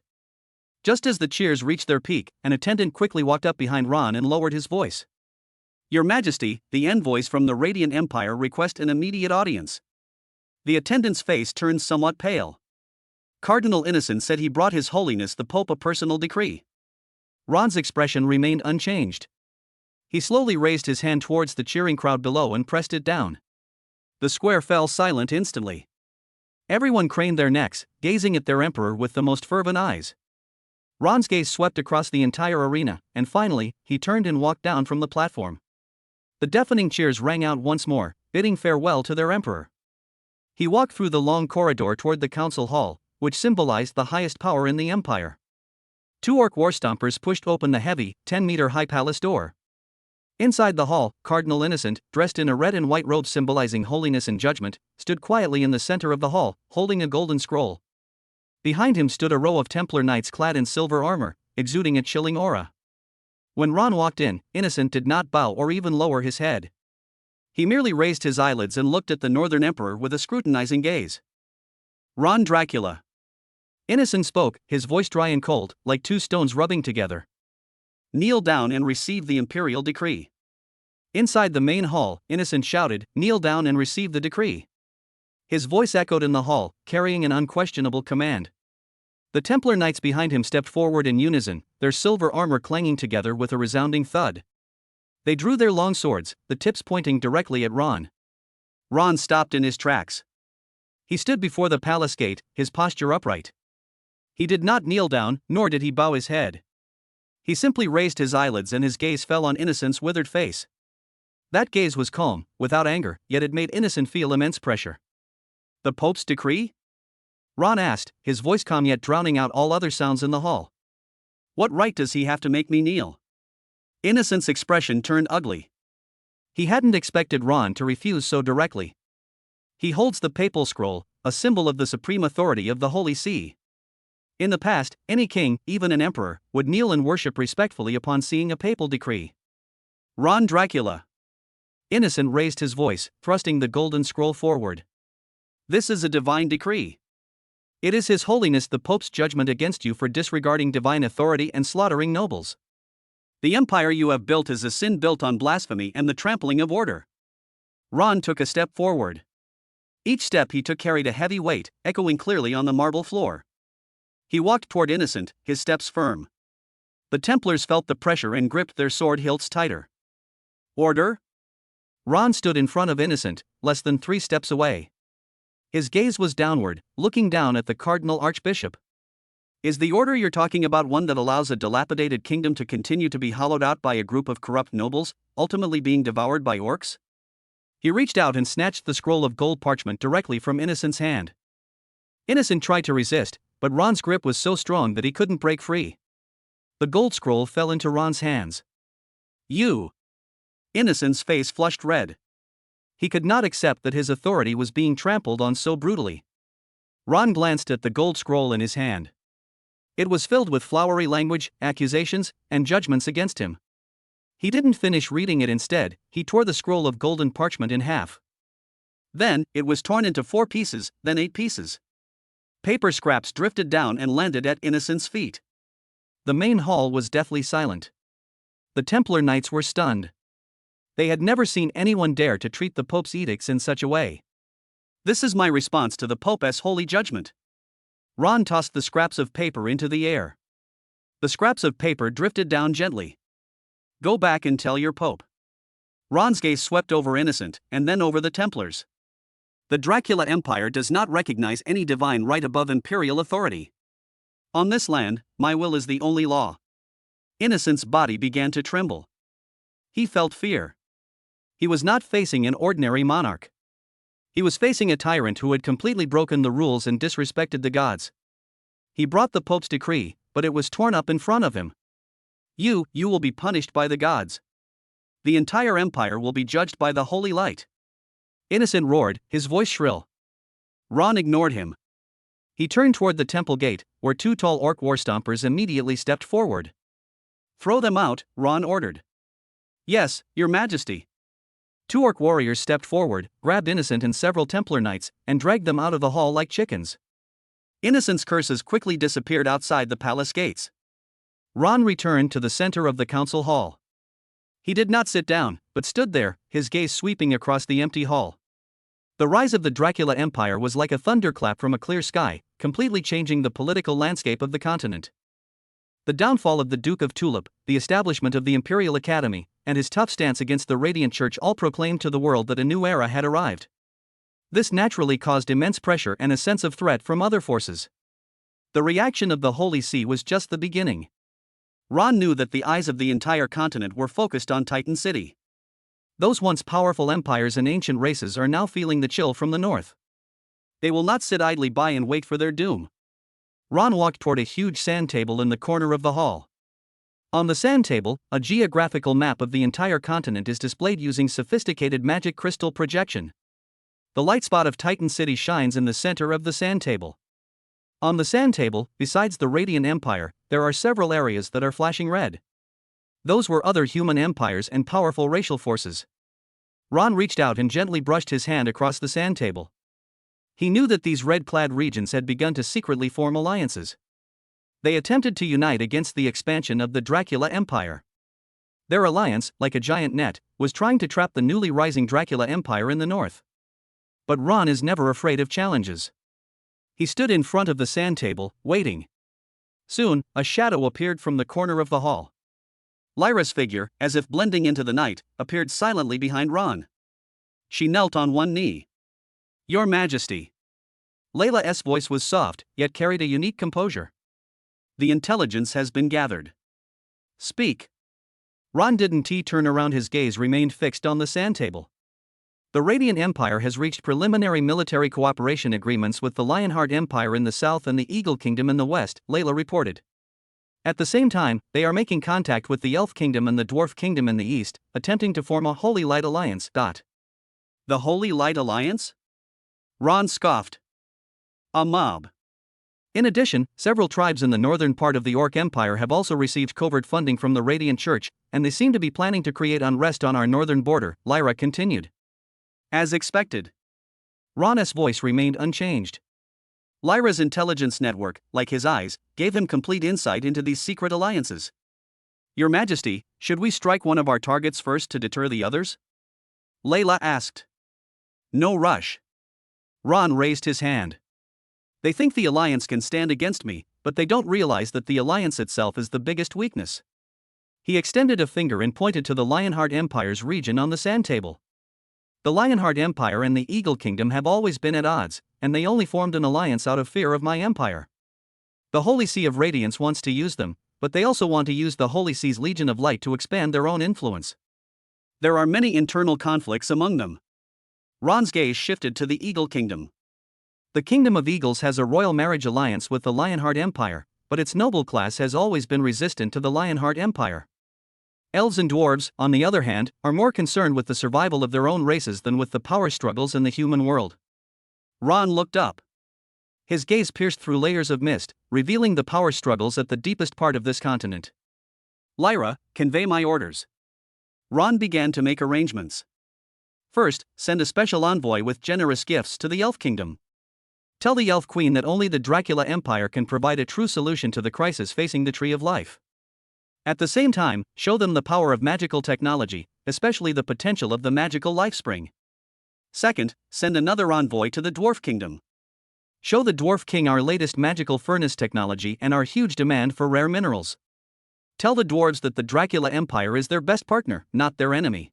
[SPEAKER 1] Just as the cheers reached their peak, an attendant quickly walked up behind Ron and lowered his voice. Your Majesty, the envoys from the Radiant Empire request an immediate audience. The attendant's face turned somewhat pale. Cardinal Innocent said he brought His Holiness the Pope a personal decree. Ron's expression remained unchanged. He slowly raised his hand towards the cheering crowd below and pressed it down. The square fell silent instantly. Everyone craned their necks, gazing at their emperor with the most fervent eyes. Ron's gaze swept across the entire arena, and finally, he turned and walked down from the platform. The deafening cheers rang out once more, bidding farewell to their emperor. He walked through the long corridor toward the council hall, which symbolized the highest power in the empire. 2 orc warstompers pushed open the heavy, 10-meter-high palace door. Inside the hall, Cardinal Innocent, dressed in a red and white robe symbolizing holiness and judgment, stood quietly in the center of the hall, holding a golden scroll. Behind him stood a row of Templar knights clad in silver armor, exuding a chilling aura. When Ron walked in, Innocent did not bow or even lower his head. He merely raised his eyelids and looked at the Northern Emperor with a scrutinizing gaze. Ron Dracula. Innocent spoke, his voice dry and cold, like 2 stones rubbing together. Kneel down and receive the imperial decree. Inside the main hall, Innocent shouted, kneel down and receive the decree. His voice echoed in the hall, carrying an unquestionable command. The Templar knights behind him stepped forward in unison, their silver armor clanging together with a resounding thud. They drew their long swords, the tips pointing directly at Ron. Ron stopped in his tracks. He stood before the palace gate, his posture upright. He did not kneel down, nor did he bow his head. He simply raised his eyelids and his gaze fell on Innocent's withered face. That gaze was calm, without anger, yet it made Innocent feel immense pressure. The Pope's decree? Ron asked, his voice calm yet drowning out all other sounds in the hall. What right does he have to make me kneel? Innocent's expression turned ugly. He hadn't expected Ron to refuse so directly. He holds the papal scroll, a symbol of the supreme authority of the Holy See. In the past, any king, even an emperor, would kneel and worship respectfully upon seeing a papal decree. Ron Dracula. Innocent raised his voice, thrusting the golden scroll forward. This is a divine decree. It is His Holiness the Pope's judgment against you for disregarding divine authority and slaughtering nobles. The empire you have built is a sin built on blasphemy and the trampling of order. Ron took a step forward. Each step he took carried a heavy weight, echoing clearly on the marble floor. He walked toward Innocent, his steps firm. The Templars felt the pressure and gripped their sword hilts tighter. Order? Ron stood in front of Innocent, less than 3 steps away. His gaze was downward, looking down at the Cardinal Archbishop. Is the order you're talking about one that allows a dilapidated kingdom to continue to be hollowed out by a group of corrupt nobles, ultimately being devoured by orcs? He reached out and snatched the scroll of gold parchment directly from Innocent's hand. Innocent tried to resist, but Ron's grip was so strong that he couldn't break free. The gold scroll fell into Ron's hands. You! Innocent's face flushed red. He could not accept that his authority was being trampled on so brutally. Ron glanced at the gold scroll in his hand. It was filled with flowery language, accusations, and judgments against him. He didn't finish reading it instead, he tore the scroll of golden parchment in half. Then, it was torn into 4 pieces, then 8 pieces. Paper scraps drifted down and landed at Innocent's feet. The main hall was deathly silent. The Templar knights were stunned. They had never seen anyone dare to treat the Pope's edicts in such a way. This is my response to the Pope's holy judgment. Ron tossed the scraps of paper into the air. The scraps of paper drifted down gently. Go back and tell your Pope. Ron's gaze swept over Innocent, and then over the Templars. The Dracula Empire does not recognize any divine right above imperial authority. On this land, my will is the only law. Innocent's body began to tremble. He felt fear. He was not facing an ordinary monarch. He was facing a tyrant who had completely broken the rules and disrespected the gods. He brought the Pope's decree, but it was torn up in front of him. You will be punished by the gods. The entire empire will be judged by the holy light. Innocent roared, his voice shrill. Ron ignored him. He turned toward the temple gate, where two tall orc warstompers immediately stepped forward. Throw them out, Ron ordered. Yes, your majesty. Two orc warriors stepped forward, grabbed Innocent and several Templar knights, and dragged them out of the hall like chickens. Innocent's curses quickly disappeared outside the palace gates. Ron returned to the center of the council hall. He did not sit down, but stood there, his gaze sweeping across the empty hall. The rise of the Dracula Empire was like a thunderclap from a clear sky, completely changing the political landscape of the continent. The downfall of the Duke of Tulip, the establishment of the Imperial Academy, and his tough stance against the Radiant Church all proclaimed to the world that a new era had arrived. This naturally caused immense pressure and a sense of threat from other forces. The reaction of the Holy See was just the beginning. Ron knew that the eyes of the entire continent were focused on Titan City. Those once powerful empires and ancient races are now feeling the chill from the north. They will not sit idly by and wait for their doom. Ron walked toward a huge sand table in the corner of the hall. On the sand table, a geographical map of the entire continent is displayed using sophisticated magic crystal projection. The light spot of Titan City shines in the center of the sand table. On the sand table, besides the Radiant Empire, there are several areas that are flashing red. Those were other human empires and powerful racial forces. Ron reached out and gently brushed his hand across the sand table. He knew that these red-clad regions had begun to secretly form alliances. They attempted to unite against the expansion of the Dracula Empire. Their alliance, like a giant net, was trying to trap the newly rising Dracula Empire in the north. But Ron is never afraid of challenges. He stood in front of the sand table, waiting. Soon, a shadow appeared from the corner of the hall. Lyra's figure, as if blending into the night, appeared silently behind Ron. She knelt on one knee. Your Majesty. Layla's voice was soft, yet carried a unique composure. The intelligence has been gathered. Speak. Ron didn't turn around, his gaze remained fixed on the sand table. The Radiant Empire has reached preliminary military cooperation agreements with the Lionheart Empire in the south and the Eagle Kingdom in the west, Layla reported. At the same time, they are making contact with the Elf Kingdom and the Dwarf Kingdom in the east, attempting to form a Holy Light Alliance. The Holy Light Alliance? Ron scoffed. A mob. In addition, several tribes in the northern part of the Orc Empire have also received covert funding from the Radiant Church, and they seem to be planning to create unrest on our northern border, Lyra continued. As expected. Ron's voice remained unchanged. Lyra's intelligence network, like his eyes, gave him complete insight into these secret alliances. Your Majesty, should we strike one of our targets first to deter the others? Layla asked. No rush. Ron raised his hand. They think the alliance can stand against me, but they don't realize that the alliance itself is the biggest weakness. He extended a finger and pointed to the Lionheart Empire's region on the sand table. The Lionheart Empire and the Eagle Kingdom have always been at odds, and they only formed an alliance out of fear of my empire. The Holy See of Radiance wants to use them, but they also want to use the Holy See's Legion of Light to expand their own influence. There are many internal conflicts among them. Ron's gaze shifted to the Eagle Kingdom. The Kingdom of Eagles has a royal marriage alliance with the Lionheart Empire, but its noble class has always been resistant to the Lionheart Empire. Elves and dwarves, on the other hand, are more concerned with the survival of their own races than with the power struggles in the human world. Ron looked up. His gaze pierced through layers of mist, revealing the power struggles at the deepest part of this continent. Lyra, convey my orders. Ron began to make arrangements. First, send a special envoy with generous gifts to the Elf Kingdom. Tell the Elf Queen that only the Dracula Empire can provide a true solution to the crisis facing the Tree of Life. At the same time, show them the power of magical technology, especially the potential of the magical life spring. Second, send another envoy to the Dwarf Kingdom. Show the Dwarf King our latest magical furnace technology and our huge demand for rare minerals. Tell the dwarves that the Dracula Empire is their best partner, not their enemy.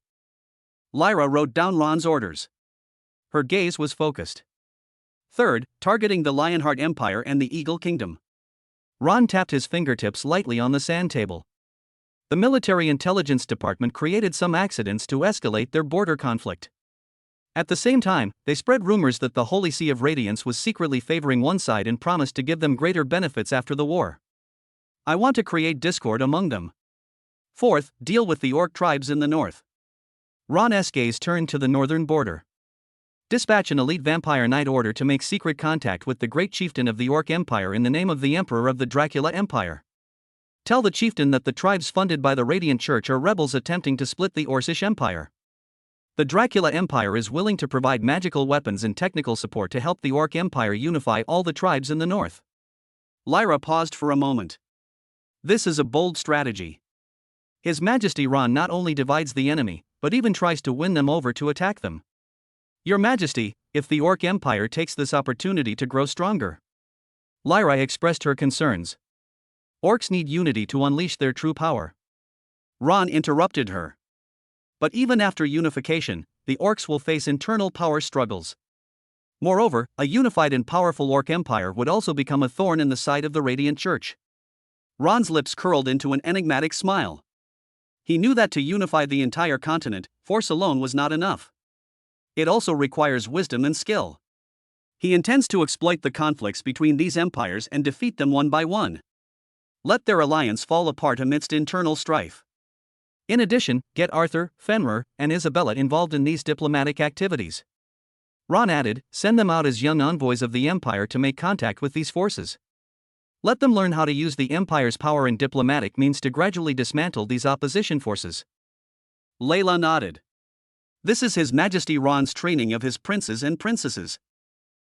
[SPEAKER 1] Lyra wrote down Ron's orders. Her gaze was focused. Third, targeting the Lionheart Empire and the Eagle Kingdom. Ron tapped his fingertips lightly on the sand table. The Military Intelligence Department created some accidents to escalate their border conflict. At the same time, they spread rumors that the Holy See of Radiance was secretly favoring one side and promised to give them greater benefits after the war. I want to create discord among them. Fourth, deal with the orc tribes in the north. Ron's gaze turned to the northern border. Dispatch an elite vampire knight order to make secret contact with the great chieftain of the Orc Empire in the name of the Emperor of the Dracula Empire. Tell the chieftain that the tribes funded by the Radiant Church are rebels attempting to split the Orcish Empire. The Dracula Empire is willing to provide magical weapons and technical support to help the Orc Empire unify all the tribes in the north. Lyra paused for a moment. This is a bold strategy. His Majesty Ron not only divides the enemy, but even tries to win them over to attack them. Your Majesty, if the Orc Empire takes this opportunity to grow stronger. Lyra expressed her concerns. Orcs need unity to unleash their true power. Ron interrupted her. But even after unification, the Orcs will face internal power struggles. Moreover, a unified and powerful Orc Empire would also become a thorn in the side of the Radiant Church. Ron's lips curled into an enigmatic smile. He knew that to unify the entire continent, force alone was not enough. It also requires wisdom and skill. He intends to exploit the conflicts between these empires and defeat them one by one. Let their alliance fall apart amidst internal strife. In addition, get Arthur, Fenrir, and Isabella involved in these diplomatic activities. Ron added, send them out as young envoys of the Empire to make contact with these forces. Let them learn how to use the Empire's power and diplomatic means to gradually dismantle these opposition forces. Layla nodded. This is His Majesty Ron's training of his princes and princesses.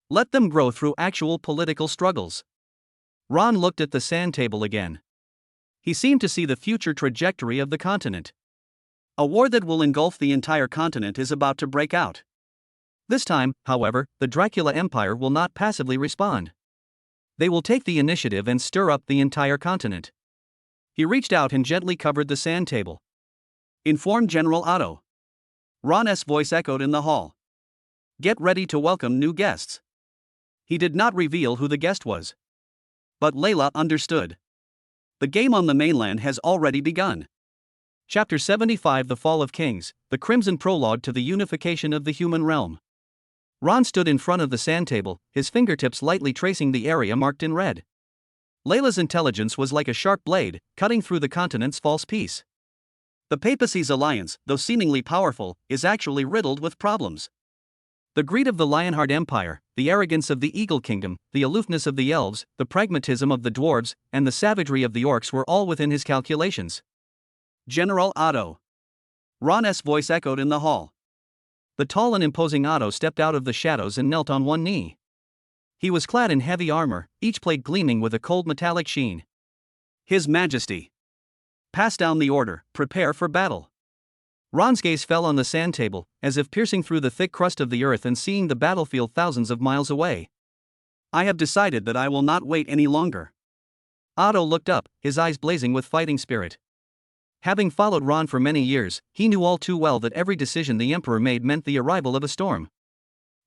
[SPEAKER 1] Let them grow through actual political struggles. Ron looked at the sand table again. He seemed to see the future trajectory of the continent. A war that will engulf the entire continent is about to break out. This time, however, the Dracula Empire will not passively respond. They will take the initiative and stir up the entire continent. He reached out and gently covered the sand table. Inform General Otto. Ron's voice echoed in the hall. Get ready to welcome new guests. He did not reveal who the guest was. But Layla understood. The game on the mainland has already begun. Chapter 75 The Fall of Kings, the Crimson Prologue to the Unification of the Human Realm. Ron stood in front of the sand table, his fingertips lightly tracing the area marked in red. Layla's intelligence was like a sharp blade, cutting through the continent's false peace. The Papacy's alliance, though seemingly powerful, is actually riddled with problems. The greed of the Lionheart Empire, the arrogance of the Eagle Kingdom, the aloofness of the elves, the pragmatism of the dwarves, and the savagery of the orcs were all within his calculations. General Otto. Ron's voice echoed in the hall. The tall and imposing Otto stepped out of the shadows and knelt on one knee. He was clad in heavy armor, each plate gleaming with a cold metallic sheen. His Majesty. Pass down the order, prepare for battle. Ron's gaze fell on the sand table, as if piercing through the thick crust of the earth and seeing the battlefield thousands of miles away. I have decided that I will not wait any longer. Otto looked up, his eyes blazing with fighting spirit. Having followed Ron for many years, he knew all too well that every decision the Emperor made meant the arrival of a storm.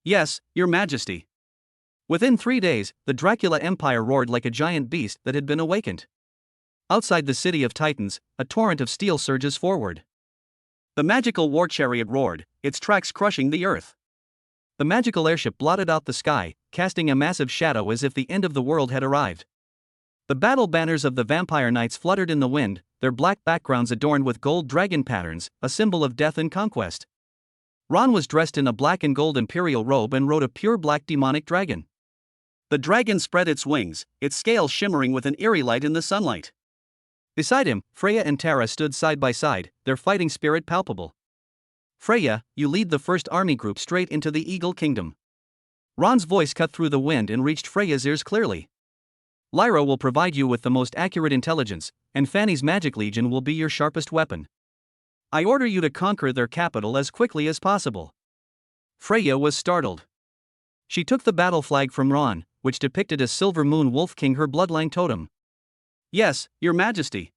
[SPEAKER 1] Yes, Your Majesty. Within 3 days, the Dracula Empire roared like a giant beast that had been awakened. Outside the city of Titans, a torrent of steel surges forward. The magical war chariot roared, its tracks crushing the earth. The magical airship blotted out the sky, casting a massive shadow as if the end of the world had arrived. The battle banners of the vampire knights fluttered in the wind, their black backgrounds adorned with gold dragon patterns, a symbol of death and conquest. Ron was dressed in a black and gold imperial robe and rode a pure black demonic dragon. The dragon spread its wings, its scales shimmering with an eerie light in the sunlight. Beside him, Freya and Tara stood side by side, their fighting spirit palpable. Freya, you lead the first army group straight into the Eagle Kingdom. Ron's voice cut through the wind and reached Freya's ears clearly. Lyra will provide you with the most accurate intelligence, and Fanny's Magic Legion will be your sharpest weapon. I order you to conquer their capital as quickly as possible. Freya was startled. She took the battle flag from Ron, which depicted a silver moon wolf king, her bloodline totem. Yes, Your Majesty.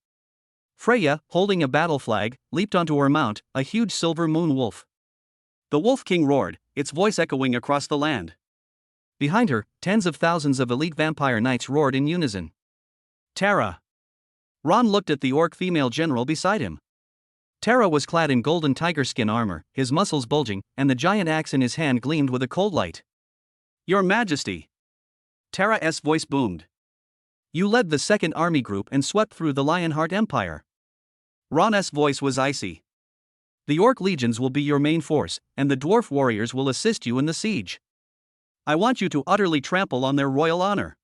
[SPEAKER 1] Freya, holding a battle flag, leaped onto her mount, a huge silver moon wolf. The Wolf King roared, its voice echoing across the land. Behind her, tens of thousands of elite vampire knights roared in unison. Tara. Ron looked at the orc female general beside him. Tara was clad in golden tiger skin armor, his muscles bulging, and the giant axe in his hand gleamed with a cold light. Your Majesty. Tara's voice boomed. You led the second army group and swept through the Lionheart Empire. Ron's voice was icy. The Orc legions will be your main force, and the Dwarf warriors will assist you in the siege. I want you to utterly trample on their royal honor."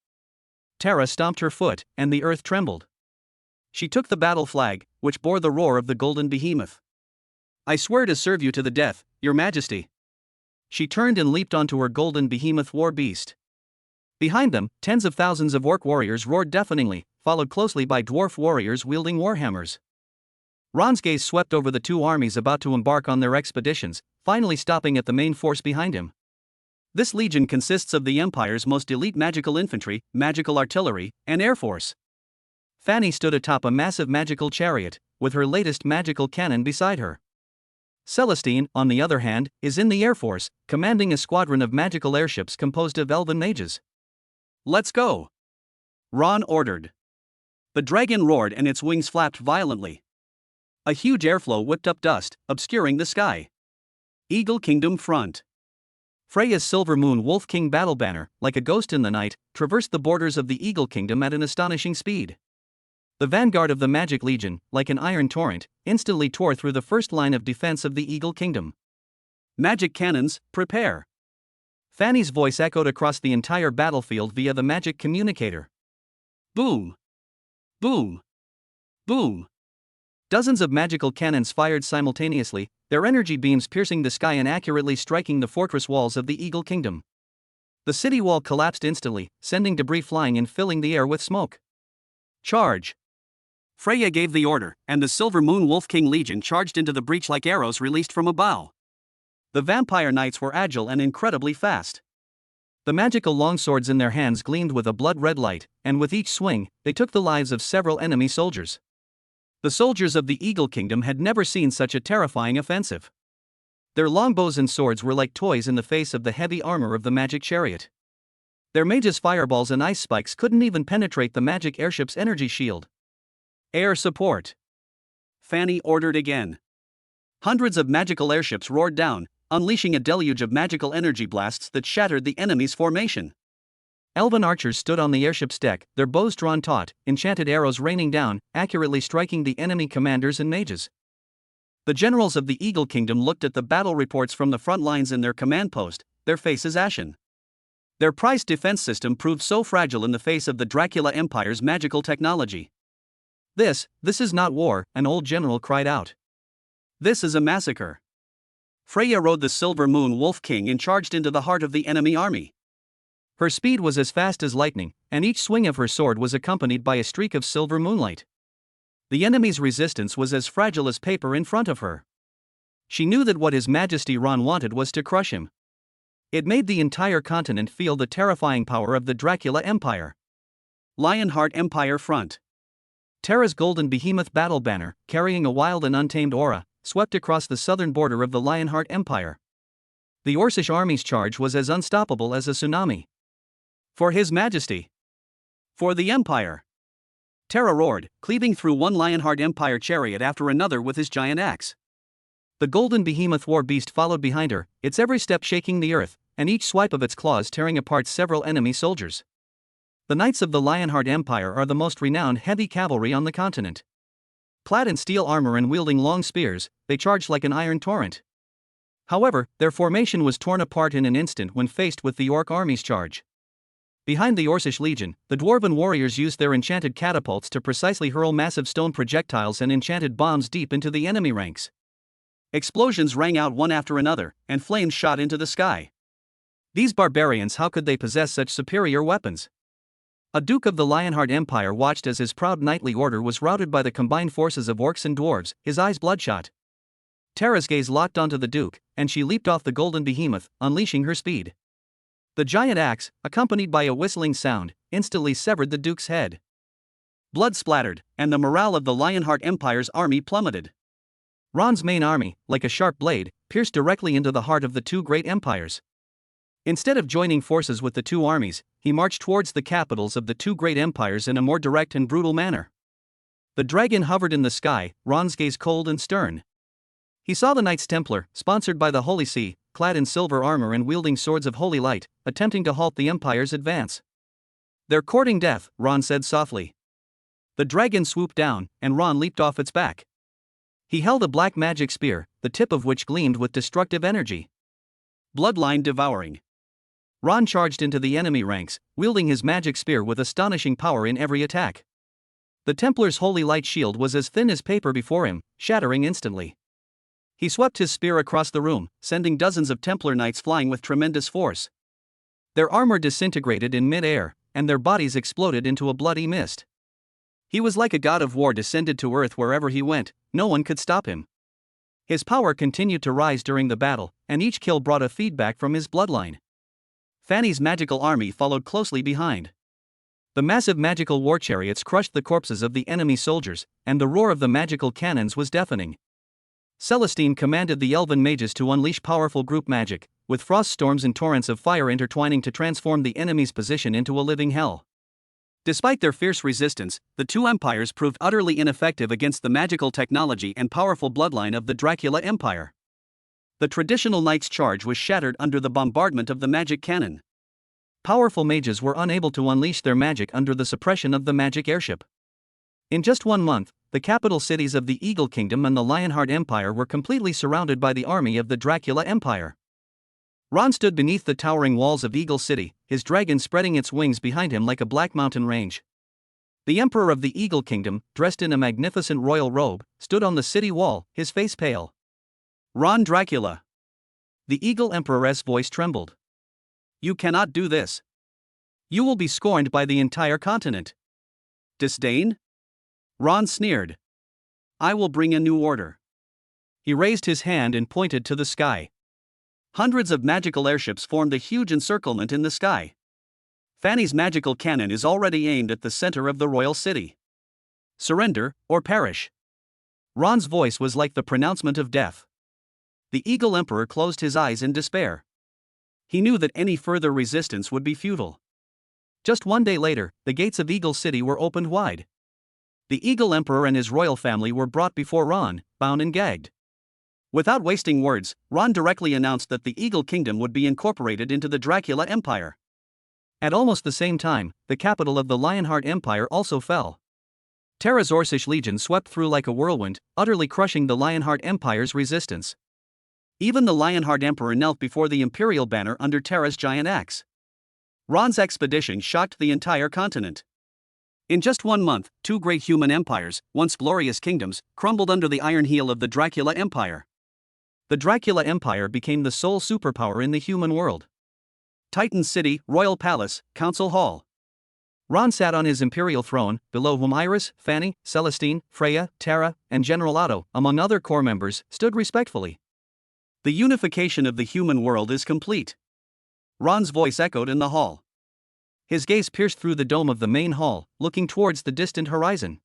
[SPEAKER 1] Tara stomped her foot, and the earth trembled. She took the battle flag, which bore the roar of the golden behemoth. "I swear to serve you to the death, your majesty." She turned and leaped onto her golden behemoth war beast. Behind them, tens of thousands of Orc warriors roared deafeningly, followed closely by Dwarf warriors wielding warhammers. Ron's gaze swept over the two armies about to embark on their expeditions, finally stopping at the main force behind him. This legion consists of the Empire's most elite magical infantry, magical artillery, and air force. Fanny stood atop a massive magical chariot, with her latest magical cannon beside her. Celestine, on the other hand, is in the Air Force, commanding a squadron of magical airships composed of elven mages. "Let's go!" Ron ordered. The dragon roared and its wings flapped violently. A huge airflow whipped up dust, obscuring the sky. Eagle Kingdom front. Freya's Silver Moon Wolf King battle banner, like a ghost in the night, traversed the borders of the Eagle Kingdom at an astonishing speed. The vanguard of the Magic Legion, like an iron torrent, instantly tore through the first line of defense of the Eagle Kingdom. "Magic cannons, prepare!" Fanny's voice echoed across the entire battlefield via the magic communicator. Boom! Boom! Boom! Dozens of magical cannons fired simultaneously, their energy beams piercing the sky and accurately striking the fortress walls of the Eagle Kingdom. The city wall collapsed instantly, sending debris flying and filling the air with smoke. "Charge!" Freya gave the order, and the Silver Moon Wolf King Legion charged into the breach like arrows released from a bow. The vampire knights were agile and incredibly fast. The magical longswords in their hands gleamed with a blood-red light, and with each swing, they took the lives of several enemy soldiers. The soldiers of the Eagle Kingdom had never seen such a terrifying offensive. Their longbows and swords were like toys in the face of the heavy armor of the magic chariot. Their mages' fireballs and ice spikes couldn't even penetrate the magic airship's energy shield. "Air support!" Fanny ordered again. Hundreds of magical airships roared down, unleashing a deluge of magical energy blasts that shattered the enemy's formation. Elven archers stood on the airship's deck, their bows drawn taut, enchanted arrows raining down, accurately striking the enemy commanders and mages. The generals of the Eagle Kingdom looked at the battle reports from the front lines in their command post, their faces ashen. Their prized defense system proved so fragile in the face of the Dracula Empire's magical technology. This is not war," an old general cried out. "This is a massacre." Freya rode the Silver Moon Wolf King and charged into the heart of the enemy army. Her speed was as fast as lightning, and each swing of her sword was accompanied by a streak of silver moonlight. The enemy's resistance was as fragile as paper in front of her. She knew that what His Majesty Ron wanted was to crush him. It made the entire continent feel the terrifying power of the Dracula Empire. Lionheart Empire front. Tara's golden behemoth battle banner, carrying a wild and untamed aura, swept across the southern border of the Lionheart Empire. The Orcish army's charge was as unstoppable as a tsunami. "For His Majesty! For the Empire!" Tara roared, cleaving through one Lionheart Empire chariot after another with his giant axe. The golden behemoth war beast followed behind her, its every step shaking the earth, and each swipe of its claws tearing apart several enemy soldiers. The knights of the Lionheart Empire are the most renowned heavy cavalry on the continent. Clad in steel armor and wielding long spears, they charged like an iron torrent. However, their formation was torn apart in an instant when faced with the Orc army's charge. Behind the Orcish Legion, the Dwarven warriors used their enchanted catapults to precisely hurl massive stone projectiles and enchanted bombs deep into the enemy ranks. Explosions rang out one after another, and flames shot into the sky. These barbarians, how could they possess such superior weapons? A Duke of the Lionheart Empire watched as his proud knightly order was routed by the combined forces of orcs and dwarves, his eyes bloodshot. Tara's gaze locked onto the Duke, and she leaped off the golden behemoth, unleashing her speed. The giant axe, accompanied by a whistling sound, instantly severed the Duke's head. Blood splattered, and the morale of the Lionheart Empire's army plummeted. Ron's main army, like a sharp blade, pierced directly into the heart of the two great empires. Instead of joining forces with the two armies, he marched towards the capitals of the two great empires in a more direct and brutal manner. The dragon hovered in the sky, Ron's gaze cold and stern. He saw the Knights Templar, sponsored by the Holy See, clad in silver armor and wielding swords of holy light, attempting to halt the Empire's advance. "They're courting death," Ron said softly. The dragon swooped down, and Ron leaped off its back. He held a black magic spear, the tip of which gleamed with destructive energy. Bloodline devouring. Ron charged into the enemy ranks, wielding his magic spear with astonishing power in every attack. The Templar's holy light shield was as thin as paper before him, shattering instantly. He swept his spear across the room, sending dozens of Templar knights flying with tremendous force. Their armor disintegrated in mid-air, and their bodies exploded into a bloody mist. He was like a god of war descended to earth wherever he went, no one could stop him. His power continued to rise during the battle, and each kill brought a feedback from his bloodline. Fanny's magical army followed closely behind. The massive magical war chariots crushed the corpses of the enemy soldiers, and the roar of the magical cannons was deafening. Celestine commanded the elven mages to unleash powerful group magic, with frost storms and torrents of fire intertwining to transform the enemy's position into a living hell. Despite their fierce resistance, the two empires proved utterly ineffective against the magical technology and powerful bloodline of the Dracula Empire. The traditional knight's charge was shattered under the bombardment of the magic cannon. Powerful mages were unable to unleash their magic under the suppression of the magic airship. In just 1 month, the capital cities of the Eagle Kingdom and the Lionheart Empire were completely surrounded by the army of the Dracula Empire. Ron stood beneath the towering walls of Eagle City, his dragon spreading its wings behind him like a black mountain range. The Emperor of the Eagle Kingdom, dressed in a magnificent royal robe, stood on the city wall, his face pale. "Ron Dracula." The Eagle Emperor's voice trembled. "You cannot do this. You will be scorned by the entire continent." "Disdain?" Ron sneered. "I will bring a new order." He raised his hand and pointed to the sky. Hundreds of magical airships formed a huge encirclement in the sky. Fanny's magical cannon is already aimed at the center of the royal city. "Surrender, or perish." Ron's voice was like the pronouncement of death. The Eagle Emperor closed his eyes in despair. He knew that any further resistance would be futile. Just 1 day later, the gates of Eagle City were opened wide. The Eagle Emperor and his royal family were brought before Ron, bound and gagged. Without wasting words, Ron directly announced that the Eagle Kingdom would be incorporated into the Dracula Empire. At almost the same time, the capital of the Lionheart Empire also fell. Terra's Orcish legion swept through like a whirlwind, utterly crushing the Lionheart Empire's resistance. Even the Lionheart Emperor knelt before the imperial banner under Terra's giant axe. Ron's expedition shocked the entire continent. In just 1 month, 2 great human empires, once glorious kingdoms, crumbled under the iron heel of the Dracula Empire. The Dracula Empire became the sole superpower in the human world. Titan City, Royal Palace, Council Hall. Ron sat on his imperial throne, below whom Iris, Fanny, Celestine, Freya, Terra, and General Otto, among other core members, stood respectfully. The unification of the human world is complete. Ron's voice echoed in the hall. His gaze pierced through the dome of the main hall, looking towards the distant horizon.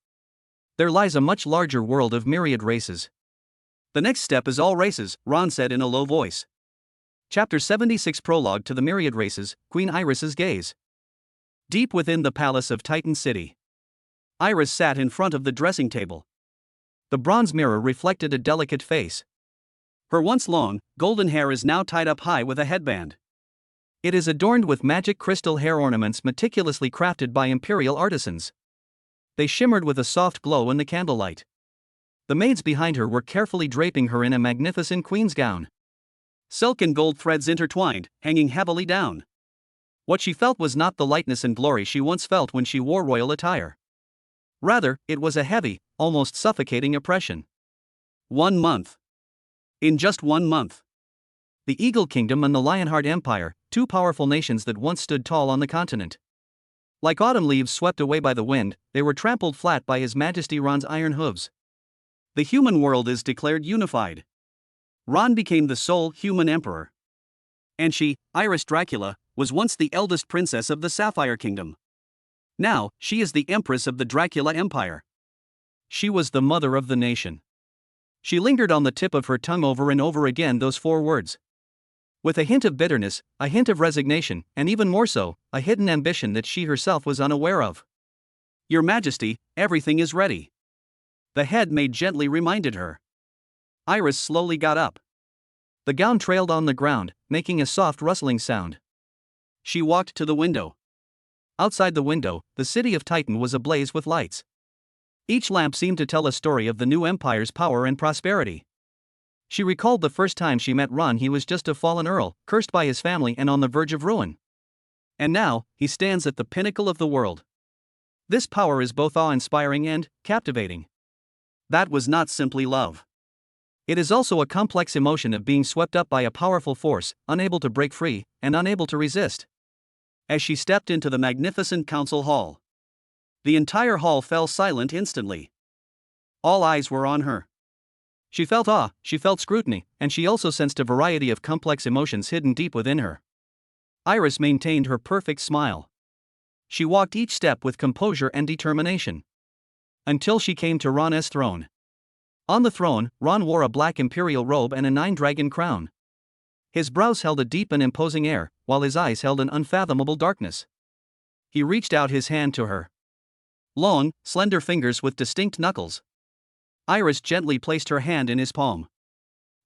[SPEAKER 1] There lies a much larger world of myriad races. The next step is all races, Ron said in a low voice. Chapter 76 Prologue to the Myriad Races, Queen Iris's Gaze. Deep within the palace of Titan City, Iris sat in front of the dressing table. The bronze mirror reflected a delicate face. Her once long, golden hair is now tied up high with a headband. It is adorned with magic crystal hair ornaments meticulously crafted by imperial artisans. They shimmered with a soft glow in the candlelight. The maids behind her were carefully draping her in a magnificent queen's gown. Silk and gold threads intertwined, hanging heavily down. What she felt was not the lightness and glory she once felt when she wore royal attire. Rather, it was a heavy, almost suffocating oppression. 1 month. In just 1 month, the Eagle Kingdom and the Lionheart Empire, 2 powerful nations that once stood tall on the continent. Like autumn leaves swept away by the wind, they were trampled flat by His Majesty Ron's iron hooves. The human world is declared unified. Ron became the sole human emperor. And she, Iris Dracula, was once the eldest princess of the Sapphire Kingdom. Now, she is the empress of the Dracula Empire. She was the mother of the nation. She lingered on the tip of her tongue over and over again those 4 words. With a hint of bitterness, a hint of resignation, and even more so, a hidden ambition that she herself was unaware of. "Your Majesty, everything is ready," the head maid gently reminded her. Iris slowly got up. The gown trailed on the ground, making a soft rustling sound. She walked to the window. Outside the window, the city of Titan was ablaze with lights. Each lamp seemed to tell a story of the new empire's power and prosperity. She recalled the first time she met Ron. He was just a fallen earl, cursed by his family and on the verge of ruin. And now, he stands at the pinnacle of the world. This power is both awe-inspiring and captivating. That was not simply love. It is also a complex emotion of being swept up by a powerful force, unable to break free, and unable to resist. As she stepped into the magnificent council hall, the entire hall fell silent instantly. All eyes were on her. She felt awe, she felt scrutiny, and she also sensed a variety of complex emotions hidden deep within her. Iris maintained her perfect smile. She walked each step with composure and determination. Until she came to Ron's throne. On the throne, Ron wore a black imperial robe and a 9-dragon crown. His brows held a deep and imposing air, while his eyes held an unfathomable darkness. He reached out his hand to her. Long, slender fingers with distinct knuckles. Iris gently placed her hand in his palm.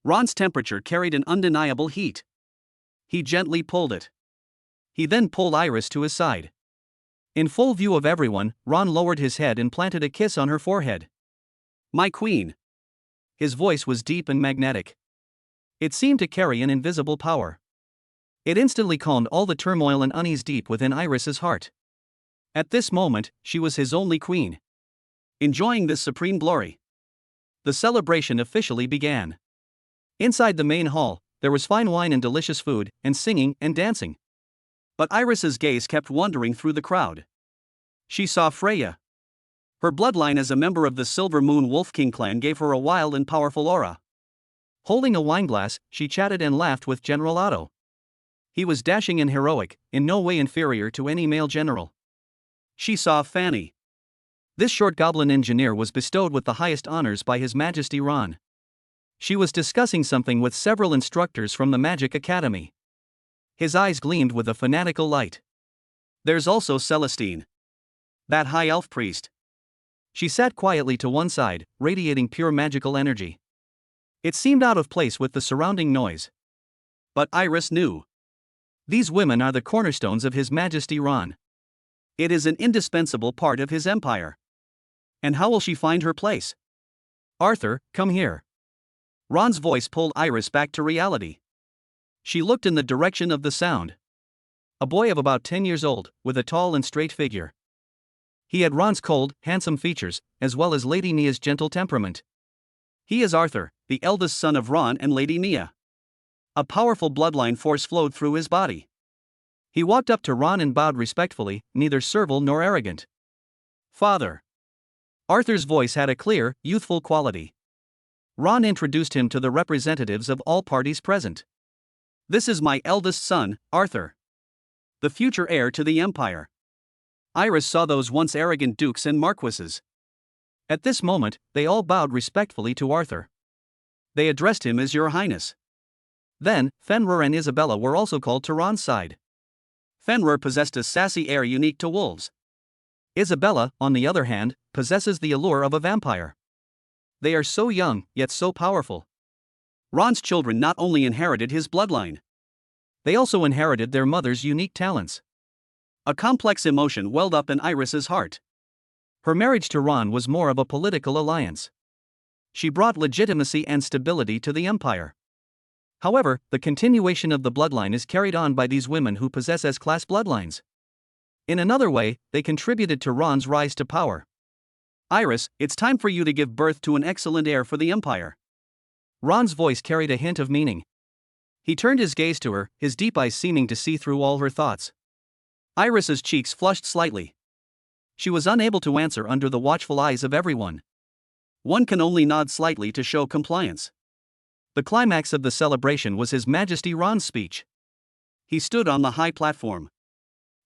[SPEAKER 1] Ron's temperature carried an undeniable heat. He gently pulled it. He then pulled Iris to his side. In full view of everyone, Ron lowered his head and planted a kiss on her forehead. "My queen." His voice was deep and magnetic. It seemed to carry an invisible power. It instantly calmed all the turmoil and unease deep within Iris's heart. At this moment, she was his only queen. Enjoying this supreme glory. The celebration officially began. Inside the main hall, there was fine wine and delicious food, and singing and dancing. But Iris's gaze kept wandering through the crowd. She saw Freya. Her bloodline as a member of the Silver Moon Wolf King clan gave her a wild and powerful aura. Holding a wineglass, she chatted and laughed with General Otto. He was dashing and heroic, in no way inferior to any male general. She saw Fanny. This short goblin engineer was bestowed with the highest honors by His Majesty Ron. She was discussing something with several instructors from the Magic Academy. His eyes gleamed with a fanatical light. There's also Celestine. That high elf priest. She sat quietly to one side, radiating pure magical energy. It seemed out of place with the surrounding noise. But Iris knew. These women are the cornerstones of His Majesty Ron. It is an indispensable part of his empire. And how will she find her place? "Arthur, come here." Ron's voice pulled Iris back to reality. She looked in the direction of the sound. A boy of about 10 years old, with a tall and straight figure. He had Ron's cold, handsome features, as well as Lady Nia's gentle temperament. He is Arthur, the eldest son of Ron and Lady Nia. A powerful bloodline force flowed through his body. He walked up to Ron and bowed respectfully, neither servile nor arrogant. "Father." Arthur's voice had a clear, youthful quality. Ron introduced him to the representatives of all parties present. "This is my eldest son, Arthur. The future heir to the empire." Iris saw those once arrogant dukes and marquises. At this moment, they all bowed respectfully to Arthur. They addressed him as Your Highness. Then, Fenrir and Isabella were also called to Ron's side. Fenrir possessed a sassy air unique to wolves. Isabella, on the other hand, possesses the allure of a vampire. They are so young, yet so powerful. Ron's children not only inherited his bloodline, they also inherited their mother's unique talents. A complex emotion welled up in Iris's heart. Her marriage to Ron was more of a political alliance. She brought legitimacy and stability to the empire. However, the continuation of the bloodline is carried on by these women who possess S-class bloodlines. In another way, they contributed to Ron's rise to power. "Iris, it's time for you to give birth to an excellent heir for the empire." Ron's voice carried a hint of meaning. He turned his gaze to her, his deep eyes seeming to see through all her thoughts. Iris's cheeks flushed slightly. She was unable to answer under the watchful eyes of everyone. One can only nod slightly to show compliance. The climax of the celebration was His Majesty Ron's speech. He stood on the high platform.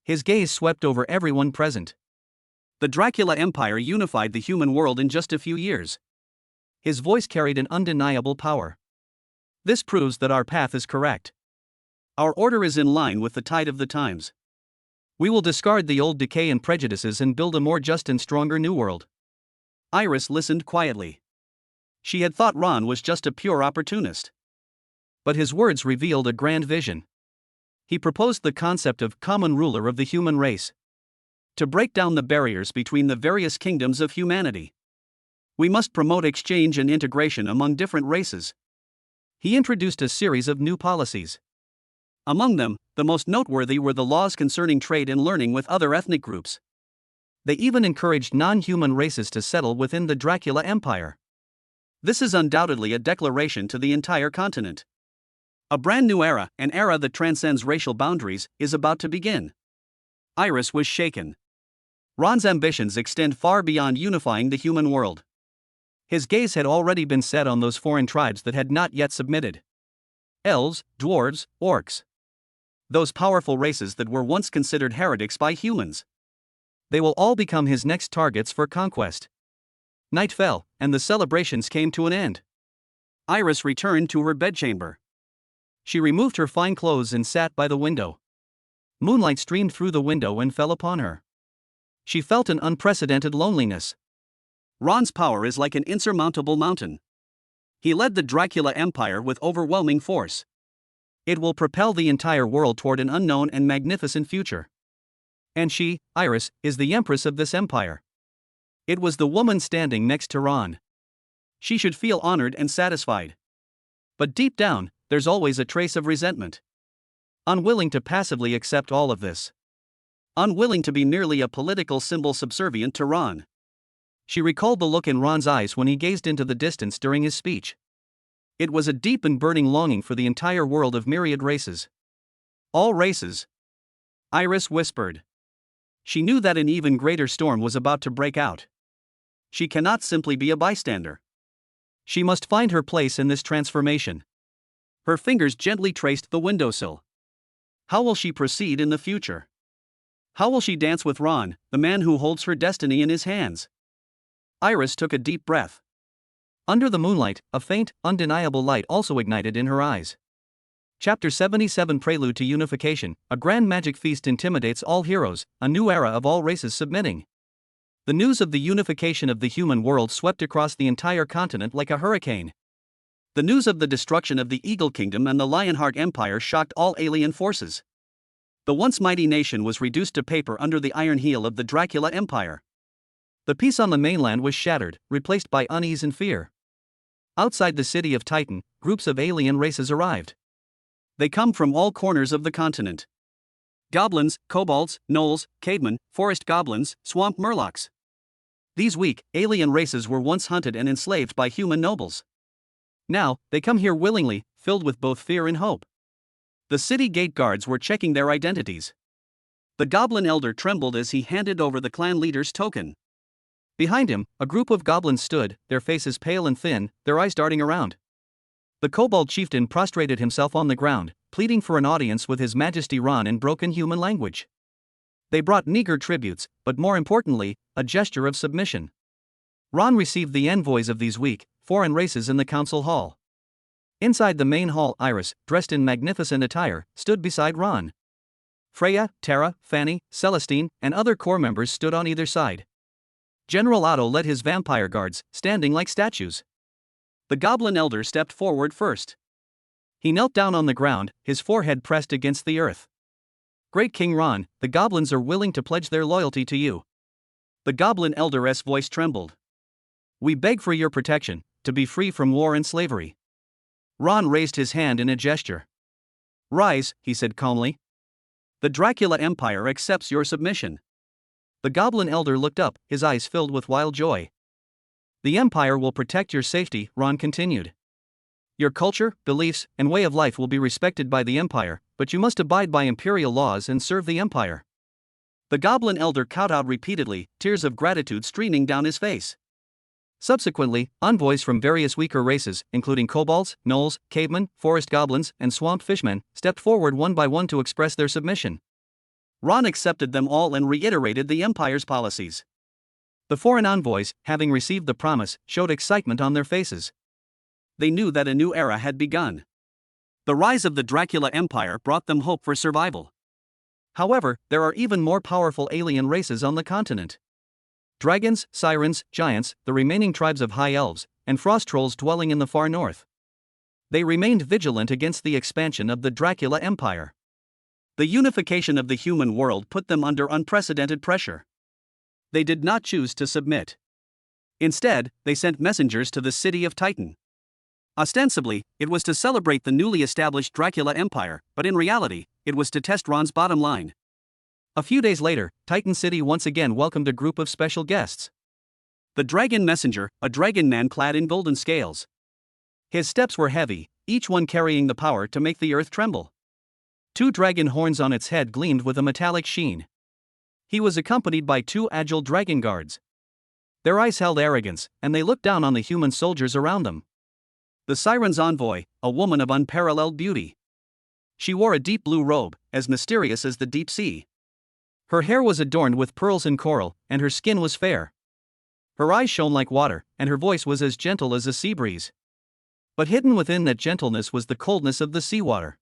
[SPEAKER 1] His gaze swept over everyone present. The Dracula Empire unified the human world in just a few years. His voice carried an undeniable power. This proves that our path is correct. Our order is in line with the tide of the times. We will discard the old decay and prejudices and build a more just and stronger new world. Iris listened quietly. She had thought Ron was just a pure opportunist. But his words revealed a grand vision. He proposed the concept of common ruler of the human race. To break down the barriers between the various kingdoms of humanity. We must promote exchange and integration among different races. He introduced a series of new policies. Among them, the most noteworthy were the laws concerning trade and learning with other ethnic groups. They even encouraged non-human races to settle within the Dracula Empire. This is undoubtedly a declaration to the entire continent. A brand new era, an era that transcends racial boundaries, is about to begin. Iris was shaken. Ron's ambitions extend far beyond unifying the human world. His gaze had already been set on those foreign tribes that had not yet submitted. Elves, dwarves, orcs. Those powerful races that were once considered heretics by humans. They will all become his next targets for conquest. Night fell, and the celebrations came to an end. Iris returned to her bedchamber. She removed her fine clothes and sat by the window. Moonlight streamed through the window and fell upon her. She felt an unprecedented loneliness. Ron's power is like an insurmountable mountain. He led the Dracula Empire with overwhelming force. It will propel the entire world toward an unknown and magnificent future. And she, Iris, is the empress of this empire. It was the woman standing next to Ron. She should feel honored and satisfied. But deep down, there's always a trace of resentment. Unwilling to passively accept all of this. Unwilling to be merely a political symbol subservient to Ron. She recalled the look in Ron's eyes when he gazed into the distance during his speech. It was a deep and burning longing for the entire world of myriad races. All races. Iris whispered. She knew that an even greater storm was about to break out. She cannot simply be a bystander. She must find her place in this transformation. Her fingers gently traced the windowsill. How will she proceed in the future? How will she dance with Ron, the man who holds her destiny in his hands? Iris took a deep breath. Under the moonlight, a faint, undeniable light also ignited in her eyes. Chapter 77 Prelude to Unification. A grand magic feast intimidates all heroes, a new era of all races submitting. The news of the unification of the human world swept across the entire continent like a hurricane. The news of the destruction of the Eagle Kingdom and the Lionheart Empire shocked all alien forces. The once mighty nation was reduced to paper under the iron heel of the Dracula Empire. The peace on the mainland was shattered, replaced by unease and fear. Outside the city of Titan, groups of alien races arrived. They come from all corners of the continent. Goblins, kobolds, gnolls, cavemen, forest goblins, swamp murlocs. These weak, alien races were once hunted and enslaved by human nobles. Now, they come here willingly, filled with both fear and hope. The city gate guards were checking their identities. The goblin elder trembled as he handed over the clan leader's token. Behind him, a group of goblins stood, their faces pale and thin, their eyes darting around. The kobold chieftain prostrated himself on the ground, pleading for an audience with His Majesty Ron in broken human language. They brought meager tributes, but more importantly, a gesture of submission. Ron received the envoys of these weak, foreign races in the council hall. Inside the main hall, Iris, dressed in magnificent attire, stood beside Ron. Freya, Tara, Fanny, Celestine, and other corps members stood on either side. General Otto led his vampire guards, standing like statues. The goblin elder stepped forward first. He knelt down on the ground, his forehead pressed against the earth. Great King Ron, the goblins are willing to pledge their loyalty to you. The goblin elder's voice trembled. We beg for your protection, to be free from war and slavery. Ron raised his hand in a gesture. Rise, he said calmly. The Dracula Empire accepts your submission. The goblin elder looked up, his eyes filled with wild joy. The Empire will protect your safety, Ron continued. Your culture, beliefs, and way of life will be respected by the Empire, but you must abide by Imperial laws and serve the Empire. The goblin elder kowtowed repeatedly, tears of gratitude streaming down his face. Subsequently, envoys from various weaker races, including kobolds, gnolls, cavemen, forest goblins, and swamp fishmen, stepped forward one by one to express their submission. Ron accepted them all and reiterated the Empire's policies. The foreign envoys, having received the promise, showed excitement on their faces. They knew that a new era had begun. The rise of the Dracula Empire brought them hope for survival. However, there are even more powerful alien races on the continent. Dragons, sirens, giants, the remaining tribes of high elves, and frost trolls dwelling in the far north. They remained vigilant against the expansion of the Dracula Empire. The unification of the human world put them under unprecedented pressure. They did not choose to submit. Instead, they sent messengers to the city of Titan. Ostensibly, it was to celebrate the newly established Dracula Empire, but in reality, it was to test Ron's bottom line. A few days later, Titan City once again welcomed a group of special guests. The Dragon Messenger, a dragon man clad in golden scales. His steps were heavy, each one carrying the power to make the earth tremble. 2 dragon horns on its head gleamed with a metallic sheen. He was accompanied by 2 agile dragon guards. Their eyes held arrogance, and they looked down on the human soldiers around them. The Siren's envoy, a woman of unparalleled beauty. She wore a deep blue robe, as mysterious as the deep sea. Her hair was adorned with pearls and coral, and her skin was fair. Her eyes shone like water, and her voice was as gentle as a sea breeze. But hidden within that gentleness was the coldness of the seawater.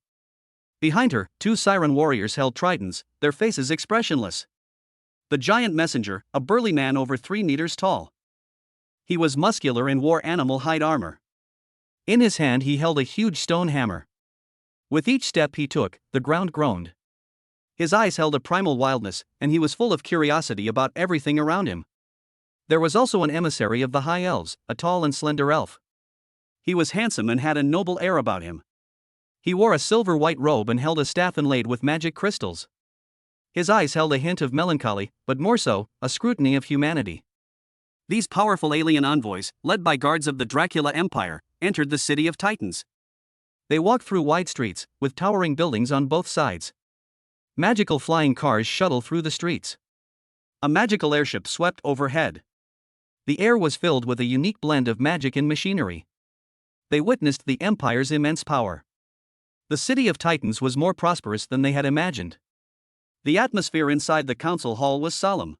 [SPEAKER 1] Behind her, 2 Siren warriors held tridents, their faces expressionless. The giant messenger, a burly man over 3 meters tall. He was muscular and wore animal hide armor. In his hand he held a huge stone hammer. With each step he took, the ground groaned. His eyes held a primal wildness, and he was full of curiosity about everything around him. There was also an emissary of the High Elves, a tall and slender elf. He was handsome and had a noble air about him. He wore a silver-white robe and held a staff inlaid with magic crystals. His eyes held a hint of melancholy, but more so, a scrutiny of humanity. These powerful alien envoys, led by guards of the Dracula Empire, entered the city of Titans. They walked through wide streets, with towering buildings on both sides. Magical flying cars shuttled through the streets. A magical airship swept overhead. The air was filled with a unique blend of magic and machinery. They witnessed the Empire's immense power. The city of Titans was more prosperous than they had imagined. The atmosphere inside the council hall was solemn.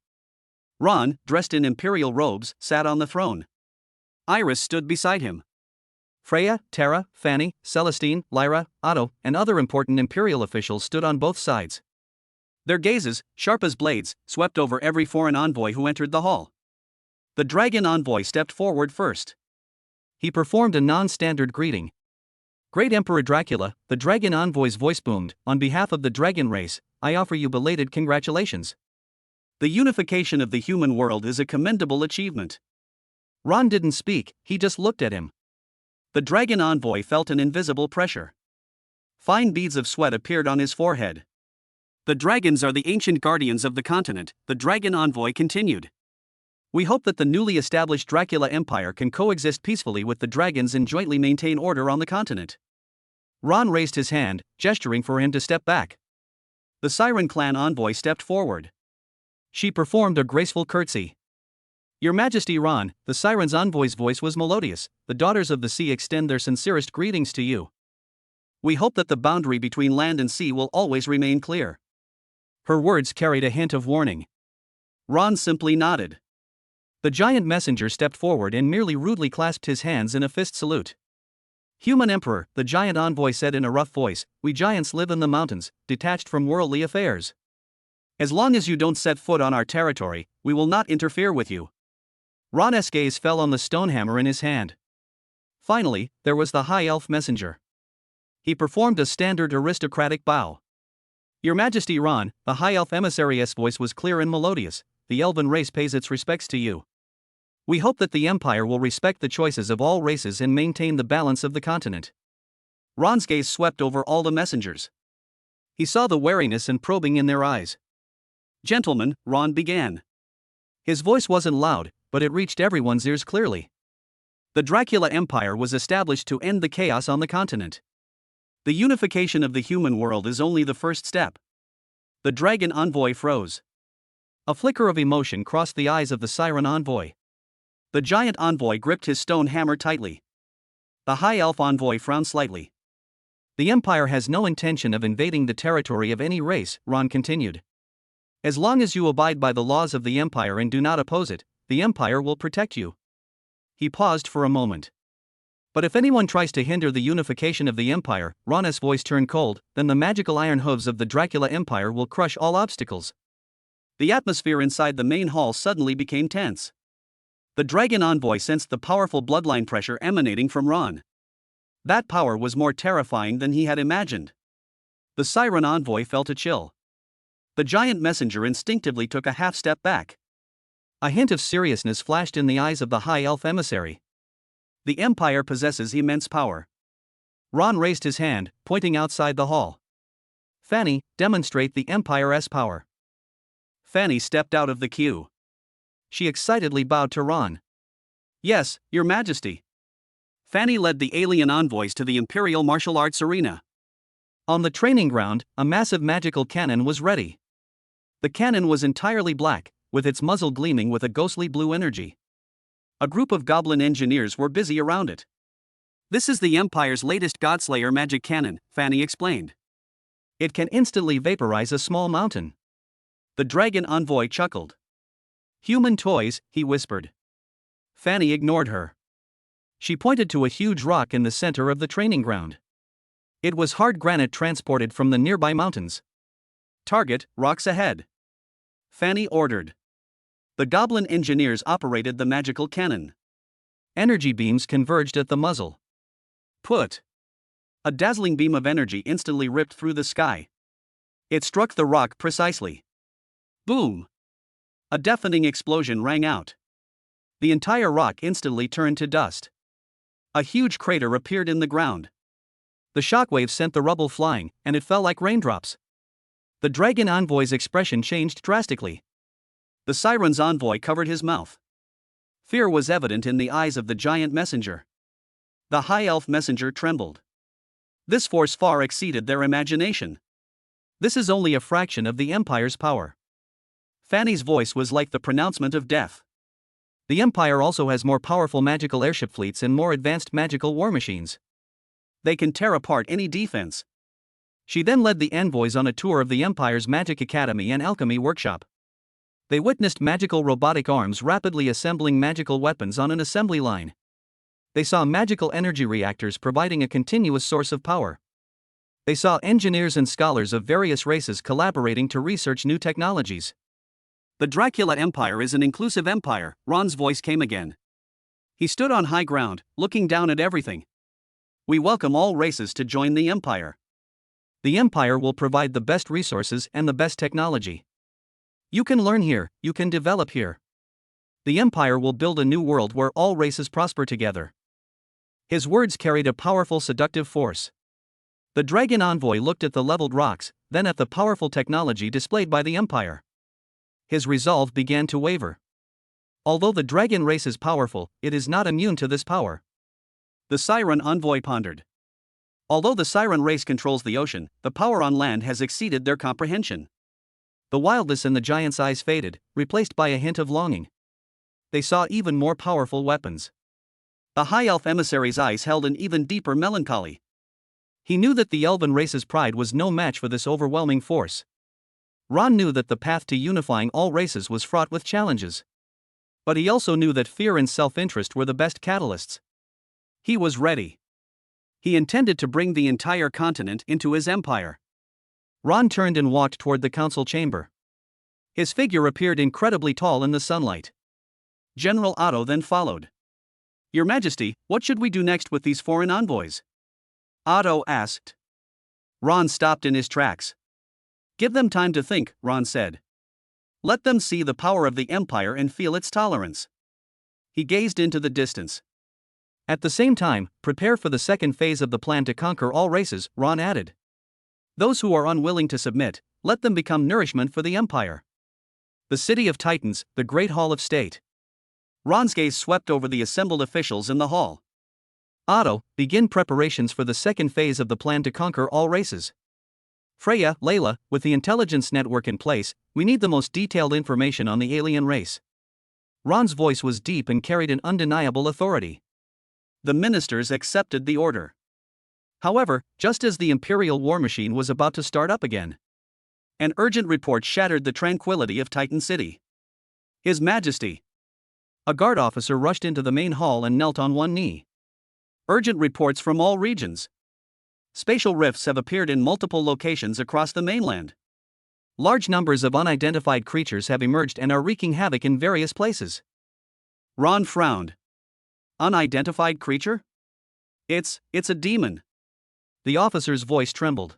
[SPEAKER 1] Ron, dressed in imperial robes, sat on the throne. Iris stood beside him. Freya, Terra, Fanny, Celestine, Lyra, Otto, and other important imperial officials stood on both sides. Their gazes, sharp as blades, swept over every foreign envoy who entered the hall. The dragon envoy stepped forward first. He performed a non-standard greeting. Great Emperor Dracula, the dragon envoy's voice boomed, on behalf of the dragon race, I offer you belated congratulations. The unification of the human world is a commendable achievement. Ron didn't speak, he just looked at him. The dragon envoy felt an invisible pressure. Fine beads of sweat appeared on his forehead. The dragons are the ancient guardians of the continent, the dragon envoy continued. We hope that the newly established Dracula Empire can coexist peacefully with the dragons and jointly maintain order on the continent. Ron raised his hand, gesturing for him to step back. The Siren clan envoy stepped forward. She performed a graceful curtsy. Your Majesty Ron, the Siren's envoy's voice was melodious, the daughters of the sea extend their sincerest greetings to you. We hope that the boundary between land and sea will always remain clear. Her words carried a hint of warning. Ron simply nodded. The giant messenger stepped forward and merely rudely clasped his hands in a fist salute. Human Emperor, the giant envoy said in a rough voice, we giants live in the mountains, detached from worldly affairs. As long as you don't set foot on our territory, we will not interfere with you. Ron's gaze fell on the stone hammer in his hand. Finally, there was the High Elf messenger. He performed a standard aristocratic bow. Your Majesty Ron, the High Elf emissary's voice was clear and melodious, the elven race pays its respects to you. We hope that the Empire will respect the choices of all races and maintain the balance of the continent. Ron's gaze swept over all the messengers. He saw the wariness and probing in their eyes. Gentlemen, Ron began. His voice wasn't loud, but it reached everyone's ears clearly. The Dracula Empire was established to end the chaos on the continent. The unification of the human world is only the first step. The dragon envoy froze. A flicker of emotion crossed the eyes of the Siren envoy. The giant envoy gripped his stone hammer tightly. The High Elf envoy frowned slightly. The Empire has no intention of invading the territory of any race, Ron continued. As long as you abide by the laws of the Empire and do not oppose it, the Empire will protect you. He paused for a moment. But if anyone tries to hinder the unification of the Empire, Ron's voice turned cold, then the magical iron hooves of the Dracula Empire will crush all obstacles. The atmosphere inside the main hall suddenly became tense. The dragon envoy sensed the powerful bloodline pressure emanating from Ron. That power was more terrifying than he had imagined. The Siren envoy felt a chill. The giant messenger instinctively took a half step back. A hint of seriousness flashed in the eyes of the High Elf emissary. The Empire possesses immense power. Ron raised his hand, pointing outside the hall. Fanny, demonstrate the Empire's power. Fanny stepped out of the queue. She excitedly bowed to Ron. Yes, Your Majesty. Fanny led the alien envoys to the Imperial Martial Arts Arena. On the training ground, a massive magical cannon was ready. The cannon was entirely black, with its muzzle gleaming with a ghostly blue energy. A group of goblin engineers were busy around it. This is the Empire's latest Godslayer magic cannon, Fanny explained. It can instantly vaporize a small mountain. The dragon envoy chuckled. Human toys, he whispered. Fanny ignored her. She pointed to a huge rock in the center of the training ground. It was hard granite transported from the nearby mountains. Target, rocks ahead. Fanny ordered. The goblin engineers operated the magical cannon. Energy beams converged at the muzzle. Put. A dazzling beam of energy instantly ripped through the sky. It struck the rock precisely. Boom! A deafening explosion rang out. The entire rock instantly turned to dust. A huge crater appeared in the ground. The shockwave sent the rubble flying, and it fell like raindrops. The dragon envoy's expression changed drastically. The siren's envoy covered his mouth. Fear was evident in the eyes of the giant messenger. The high elf messenger trembled. This force far exceeded their imagination. This is only a fraction of the Empire's power. Fanny's voice was like the pronouncement of death. The Empire also has more powerful magical airship fleets and more advanced magical war machines. They can tear apart any defense. She then led the envoys on a tour of the Empire's Magic Academy and Alchemy Workshop. They witnessed magical robotic arms rapidly assembling magical weapons on an assembly line. They saw magical energy reactors providing a continuous source of power. They saw engineers and scholars of various races collaborating to research new technologies. The Dracula Empire is an inclusive empire, Ron's voice came again. He stood on high ground, looking down at everything. We welcome all races to join the Empire. The Empire will provide the best resources and the best technology. You can learn here, you can develop here. The Empire will build a new world where all races prosper together. His words carried a powerful seductive force. The dragon envoy looked at the leveled rocks, then at the powerful technology displayed by the Empire. His resolve began to waver. Although the dragon race is powerful, it is not immune to this power. The siren envoy pondered. Although the siren race controls the ocean, the power on land has exceeded their comprehension. The wildness in the giant's eyes faded, replaced by a hint of longing. They saw even more powerful weapons. The high elf emissary's eyes held an even deeper melancholy. He knew that the elven race's pride was no match for this overwhelming force. Ron knew that the path to unifying all races was fraught with challenges. But he also knew that fear and self-interest were the best catalysts. He was ready. He intended to bring the entire continent into his empire. Ron turned and walked toward the council chamber. His figure appeared incredibly tall in the sunlight. General Otto then followed. Your Majesty, what should we do next with these foreign envoys? Otto asked. Ron stopped in his tracks. Give them time to think, Ron said. Let them see the power of the Empire and feel its tolerance. He gazed into the distance. At the same time, prepare for the second phase of the plan to conquer all races, Ron added. Those who are unwilling to submit, let them become nourishment for the Empire. The City of Titans, the Great Hall of State. Ron's gaze swept over the assembled officials in the hall. Otto, begin preparations for the second phase of the plan to conquer all races. Freya, Layla, with the intelligence network in place, we need the most detailed information on the alien race. Ron's voice was deep and carried an undeniable authority. The ministers accepted the order. However, just as the Imperial war machine was about to start up again, an urgent report shattered the tranquility of Titan City. His Majesty. A guard officer rushed into the main hall and knelt on one knee. Urgent reports from all regions. Spatial rifts have appeared in multiple locations across the mainland. Large numbers of unidentified creatures have emerged and are wreaking havoc in various places. Ron frowned. Unidentified creature? It's a demon. The officer's voice trembled.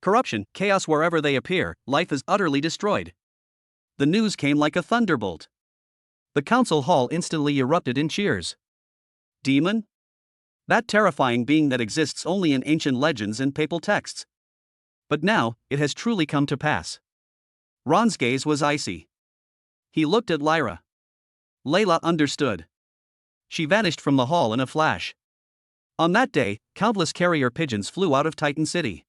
[SPEAKER 1] Corruption, chaos wherever they appear, life is utterly destroyed. The news came like a thunderbolt. The council hall instantly erupted in cheers. Demon? That terrifying being that exists only in ancient legends and papal texts. But now, it has truly come to pass. Ron's gaze was icy. He looked at Lyra. Layla understood. She vanished from the hall in a flash. On that day, countless carrier pigeons flew out of Titan City.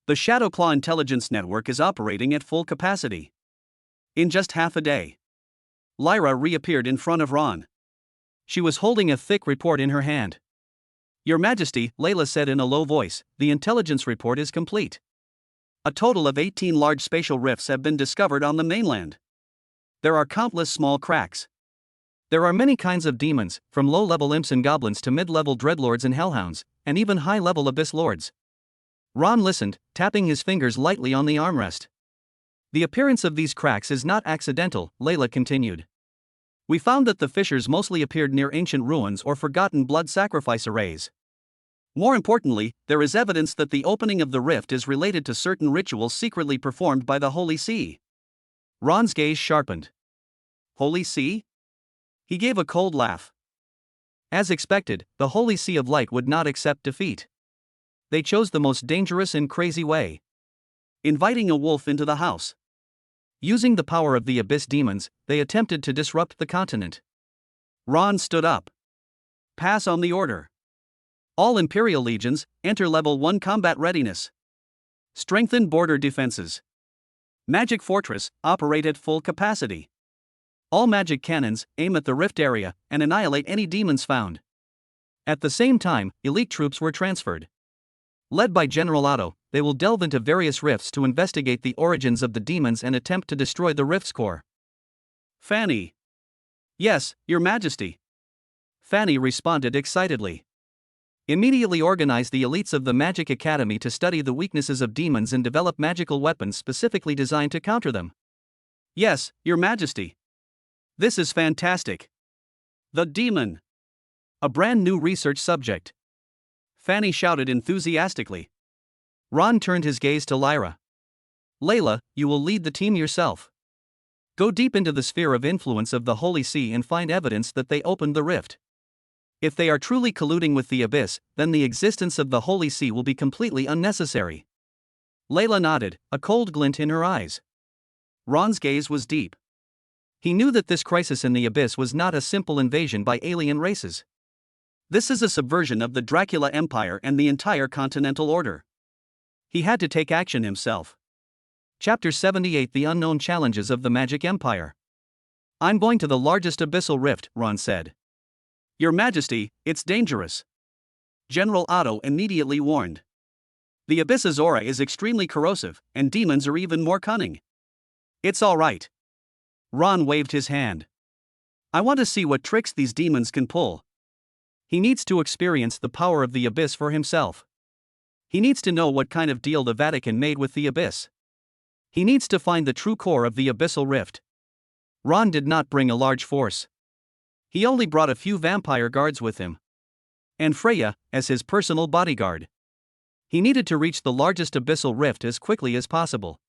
[SPEAKER 1] The Shadowclaw intelligence network is operating at full capacity. In just half a day, Lyra reappeared in front of Ron. She was holding a thick report in her hand. Your Majesty, Layla said in a low voice, the intelligence report is complete. A total of 18 large spatial rifts have been discovered on the mainland. There are countless small cracks. There are many kinds of demons, from low-level imps and goblins to mid-level dreadlords and hellhounds, and even high-level abyss lords. Ron listened, tapping his fingers lightly on the armrest. The appearance of these cracks is not accidental, Layla continued. We found that the fissures mostly appeared near ancient ruins or forgotten blood sacrifice arrays. More importantly, there is evidence that the opening of the rift is related to certain rituals secretly performed by the Holy See. Ron's gaze sharpened. Holy See? He gave a cold laugh. As expected, the Holy See of Light would not accept defeat. They chose the most dangerous and crazy way. Inviting a wolf into the house. Using the power of the abyss demons, they attempted to disrupt the continent. Ron stood up. Pass on the order. All Imperial legions, enter level 1 combat readiness. Strengthen border defenses. Magic Fortress, operate at full capacity. All magic cannons, aim at the rift area, and annihilate any demons found. At the same time, elite troops were transferred. Led by General Otto, they will delve into various rifts to investigate the origins of the demons and attempt to destroy the rift's core. Fanny. Yes, Your Majesty. Fanny responded excitedly. Immediately organize the elites of the Magic Academy to study the weaknesses of demons and develop magical weapons specifically designed to counter them. Yes, Your Majesty. This is fantastic. The demon. A brand new research subject. Fanny shouted enthusiastically. Ron turned his gaze to Lyra. Layla, you will lead the team yourself. Go deep into the sphere of influence of the Holy See and find evidence that they opened the rift. If they are truly colluding with the Abyss, then the existence of the Holy See will be completely unnecessary. Layla nodded, a cold glint in her eyes. Ron's gaze was deep. He knew that this crisis in the Abyss was not a simple invasion by alien races. This is a subversion of the Dracula Empire and the entire Continental Order. He had to take action himself. Chapter 78: The Unknown Challenges of the Magic Empire. I'm going to the largest abyssal rift, Ron said. Your Majesty, it's dangerous. General Otto immediately warned. The Abyss's aura is extremely corrosive, and demons are even more cunning. It's all right. Ron waved his hand. I want to see what tricks these demons can pull. He needs to experience the power of the Abyss for himself. He needs to know what kind of deal the Vatican made with the Abyss. He needs to find the true core of the abyssal rift. Ron did not bring a large force. He only brought a few vampire guards with him. And Freya, as his personal bodyguard. He needed to reach the largest abyssal rift as quickly as possible.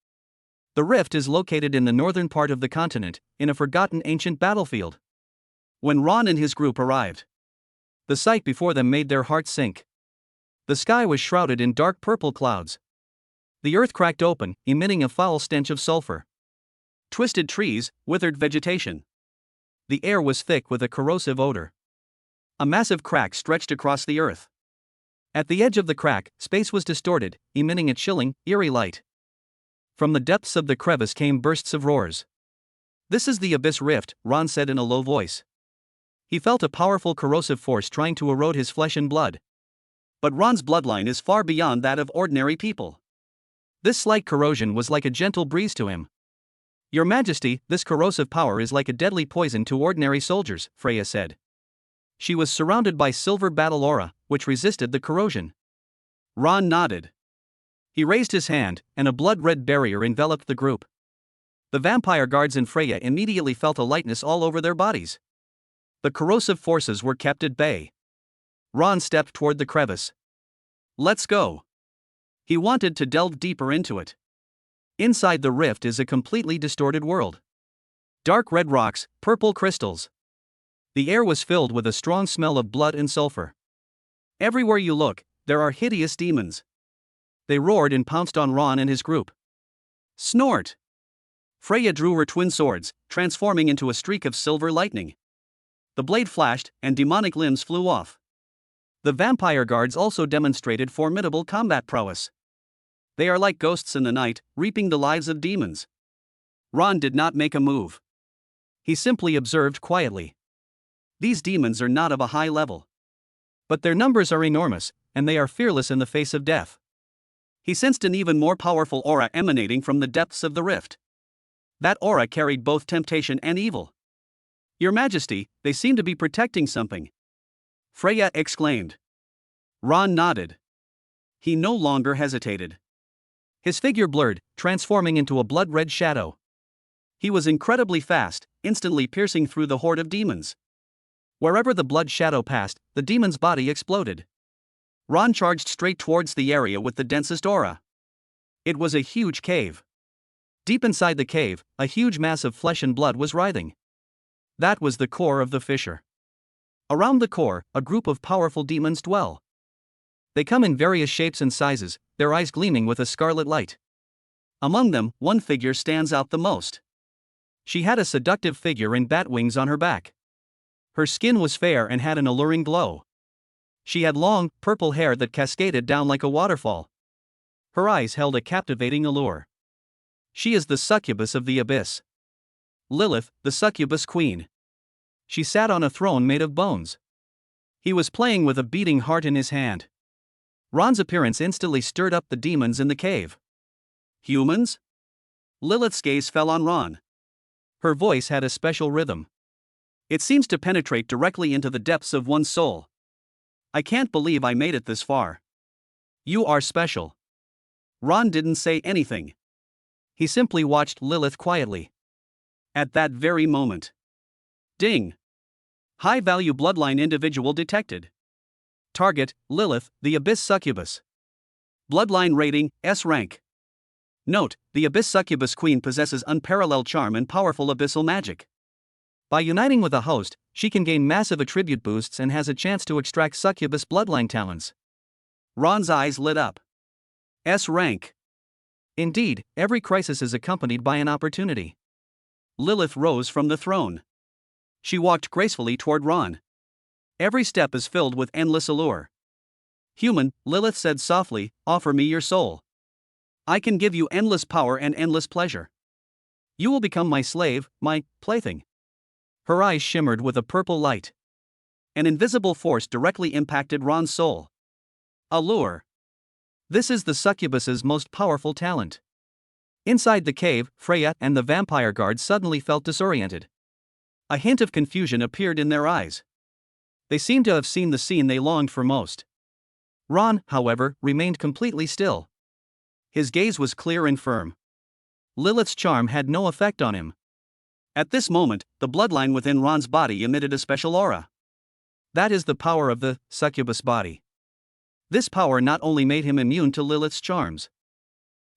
[SPEAKER 1] The rift is located in the northern part of the continent, in a forgotten ancient battlefield. When Ron and his group arrived, the sight before them made their hearts sink. The sky was shrouded in dark purple clouds. The earth cracked open, emitting a foul stench of sulfur. Twisted trees, withered vegetation. The air was thick with a corrosive odor. A massive crack stretched across the earth. At the edge of the crack, space was distorted, emitting a chilling, eerie light. From the depths of the crevice came bursts of roars. This is the Abyss Rift, Ron said in a low voice. He felt a powerful corrosive force trying to erode his flesh and blood. But Ron's bloodline is far beyond that of ordinary people. This slight corrosion was like a gentle breeze to him. Your Majesty, this corrosive power is like a deadly poison to ordinary soldiers, Freya said. She was surrounded by silver battle aura, which resisted the corrosion. Ron nodded. He raised his hand, and a blood-red barrier enveloped the group. The vampire guards and Freya immediately felt a lightness all over their bodies. The corrosive forces were kept at bay. Ron stepped toward the crevice. Let's go. He wanted to delve deeper into it. Inside the rift is a completely distorted world. Dark red rocks, purple crystals. The air was filled with a strong smell of blood and sulfur. Everywhere you look, there are hideous demons. They roared and pounced on Ron and his group. Snort! Freya drew her twin swords, transforming into a streak of silver lightning. The blade flashed, and demonic limbs flew off. The vampire guards also demonstrated formidable combat prowess. They are like ghosts in the night, reaping the lives of demons. Ron did not make a move. He simply observed quietly. These demons are not of a high level. But their numbers are enormous, and they are fearless in the face of death. He sensed an even more powerful aura emanating from the depths of the rift. That aura carried both temptation and evil. Your Majesty, they seem to be protecting something. Freya exclaimed. Ron nodded. He no longer hesitated. His figure blurred, transforming into a blood-red shadow. He was incredibly fast, instantly piercing through the horde of demons. Wherever the blood shadow passed, the demon's body exploded. Ron charged straight towards the area with the densest aura. It was a huge cave. Deep inside the cave, a huge mass of flesh and blood was writhing. That was the core of the fissure. Around the core, a group of powerful demons dwell. They come in various shapes and sizes, their eyes gleaming with a scarlet light. Among them, one figure stands out the most. She had a seductive figure and bat wings on her back. Her skin was fair and had an alluring glow. She had long, purple hair that cascaded down like a waterfall. Her eyes held a captivating allure. She is the succubus of the abyss. Lilith, the succubus queen. She sat on a throne made of bones. He was playing with a beating heart in his hand. Ron's appearance instantly stirred up the demons in the cave. Humans? Lilith's gaze fell on Ron. Her voice had a special rhythm. It seems to penetrate directly into the depths of one's soul. I can't believe I made it this far. You are special. Ron didn't say anything. He simply watched Lilith quietly. At that very moment. Ding! High-value bloodline individual detected. Target, Lilith, the Abyss Succubus. Bloodline rating, S rank. Note, the Abyss Succubus Queen possesses unparalleled charm and powerful abyssal magic. By uniting with a host, she can gain massive attribute boosts and has a chance to extract succubus bloodline talents. Ron's eyes lit up. S rank. Indeed, every crisis is accompanied by an opportunity. Lilith rose from the throne. She walked gracefully toward Ron. Every step is filled with endless allure. Human, Lilith said softly, offer me your soul. I can give you endless power and endless pleasure. You will become my slave, my plaything. Her eyes shimmered with a purple light. An invisible force directly impacted Ron's soul. Allure. This is the succubus's most powerful talent. Inside the cave, Freya and the vampire guard suddenly felt disoriented. A hint of confusion appeared in their eyes. They seemed to have seen the scene they longed for most. Ron, however, remained completely still. His gaze was clear and firm. Lilith's charm had no effect on him. At this moment, the bloodline within Ron's body emitted a special aura. That is the power of the Succubus Body. This power not only made him immune to Lilith's charms.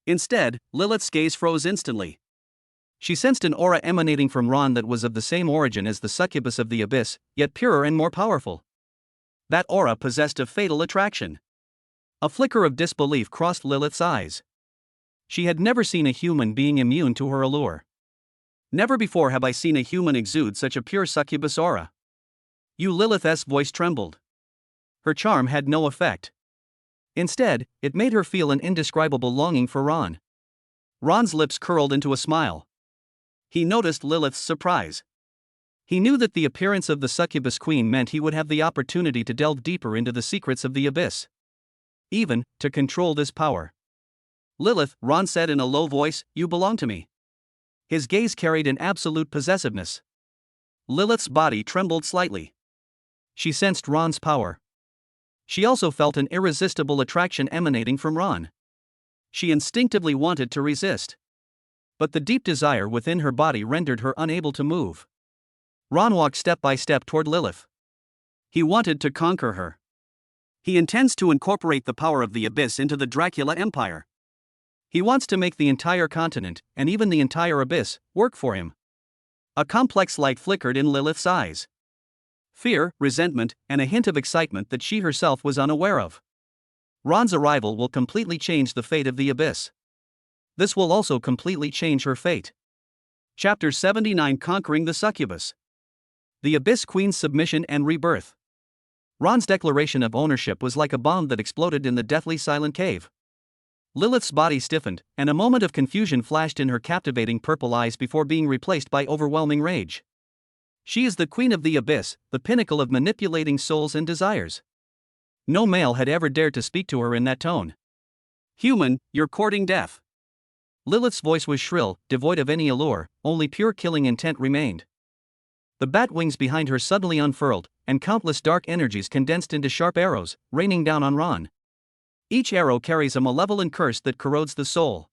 [SPEAKER 1] Instead, Lilith's gaze froze instantly. She sensed an aura emanating from Ron that was of the same origin as the succubus of the abyss, yet purer and more powerful. That aura possessed a fatal attraction. A flicker of disbelief crossed Lilith's eyes. She had never seen a human being immune to her allure. Never before have I seen a human exude such a pure succubus aura. You Lilith's voice trembled. Her charm had no effect. Instead, it made her feel an indescribable longing for Ron. Ron's lips curled into a smile. He noticed Lilith's surprise. He knew that the appearance of the succubus queen meant he would have the opportunity to delve deeper into the secrets of the abyss. Even, to control this power. Lilith, Ron said in a low voice, you belong to me. His gaze carried an absolute possessiveness. Lilith's body trembled slightly. She sensed Ron's power. She also felt an irresistible attraction emanating from Ron. She instinctively wanted to resist. But the deep desire within her body rendered her unable to move. Ron walked step by step toward Lilith. He wanted to conquer her. He intends to incorporate the power of the abyss into the Dracula Empire. He wants to make the entire continent, and even the entire abyss, work for him. A complex light flickered in Lilith's eyes. Fear, resentment, and a hint of excitement that she herself was unaware of. Ron's arrival will completely change the fate of the Abyss. This will also completely change her fate. Chapter 79: Conquering the Succubus. The Abyss Queen's submission and rebirth. Ron's declaration of ownership was like a bomb that exploded in the deathly silent cave. Lilith's body stiffened, and a moment of confusion flashed in her captivating purple eyes before being replaced by overwhelming rage. She is the Queen of the Abyss, the pinnacle of manipulating souls and desires. No male had ever dared to speak to her in that tone. Human, you're courting death. Lilith's voice was shrill, devoid of any allure, only pure killing intent remained. The bat wings behind her suddenly unfurled, and countless dark energies condensed into sharp arrows, raining down on Ron. Each arrow carries a malevolent curse that corrodes the soul.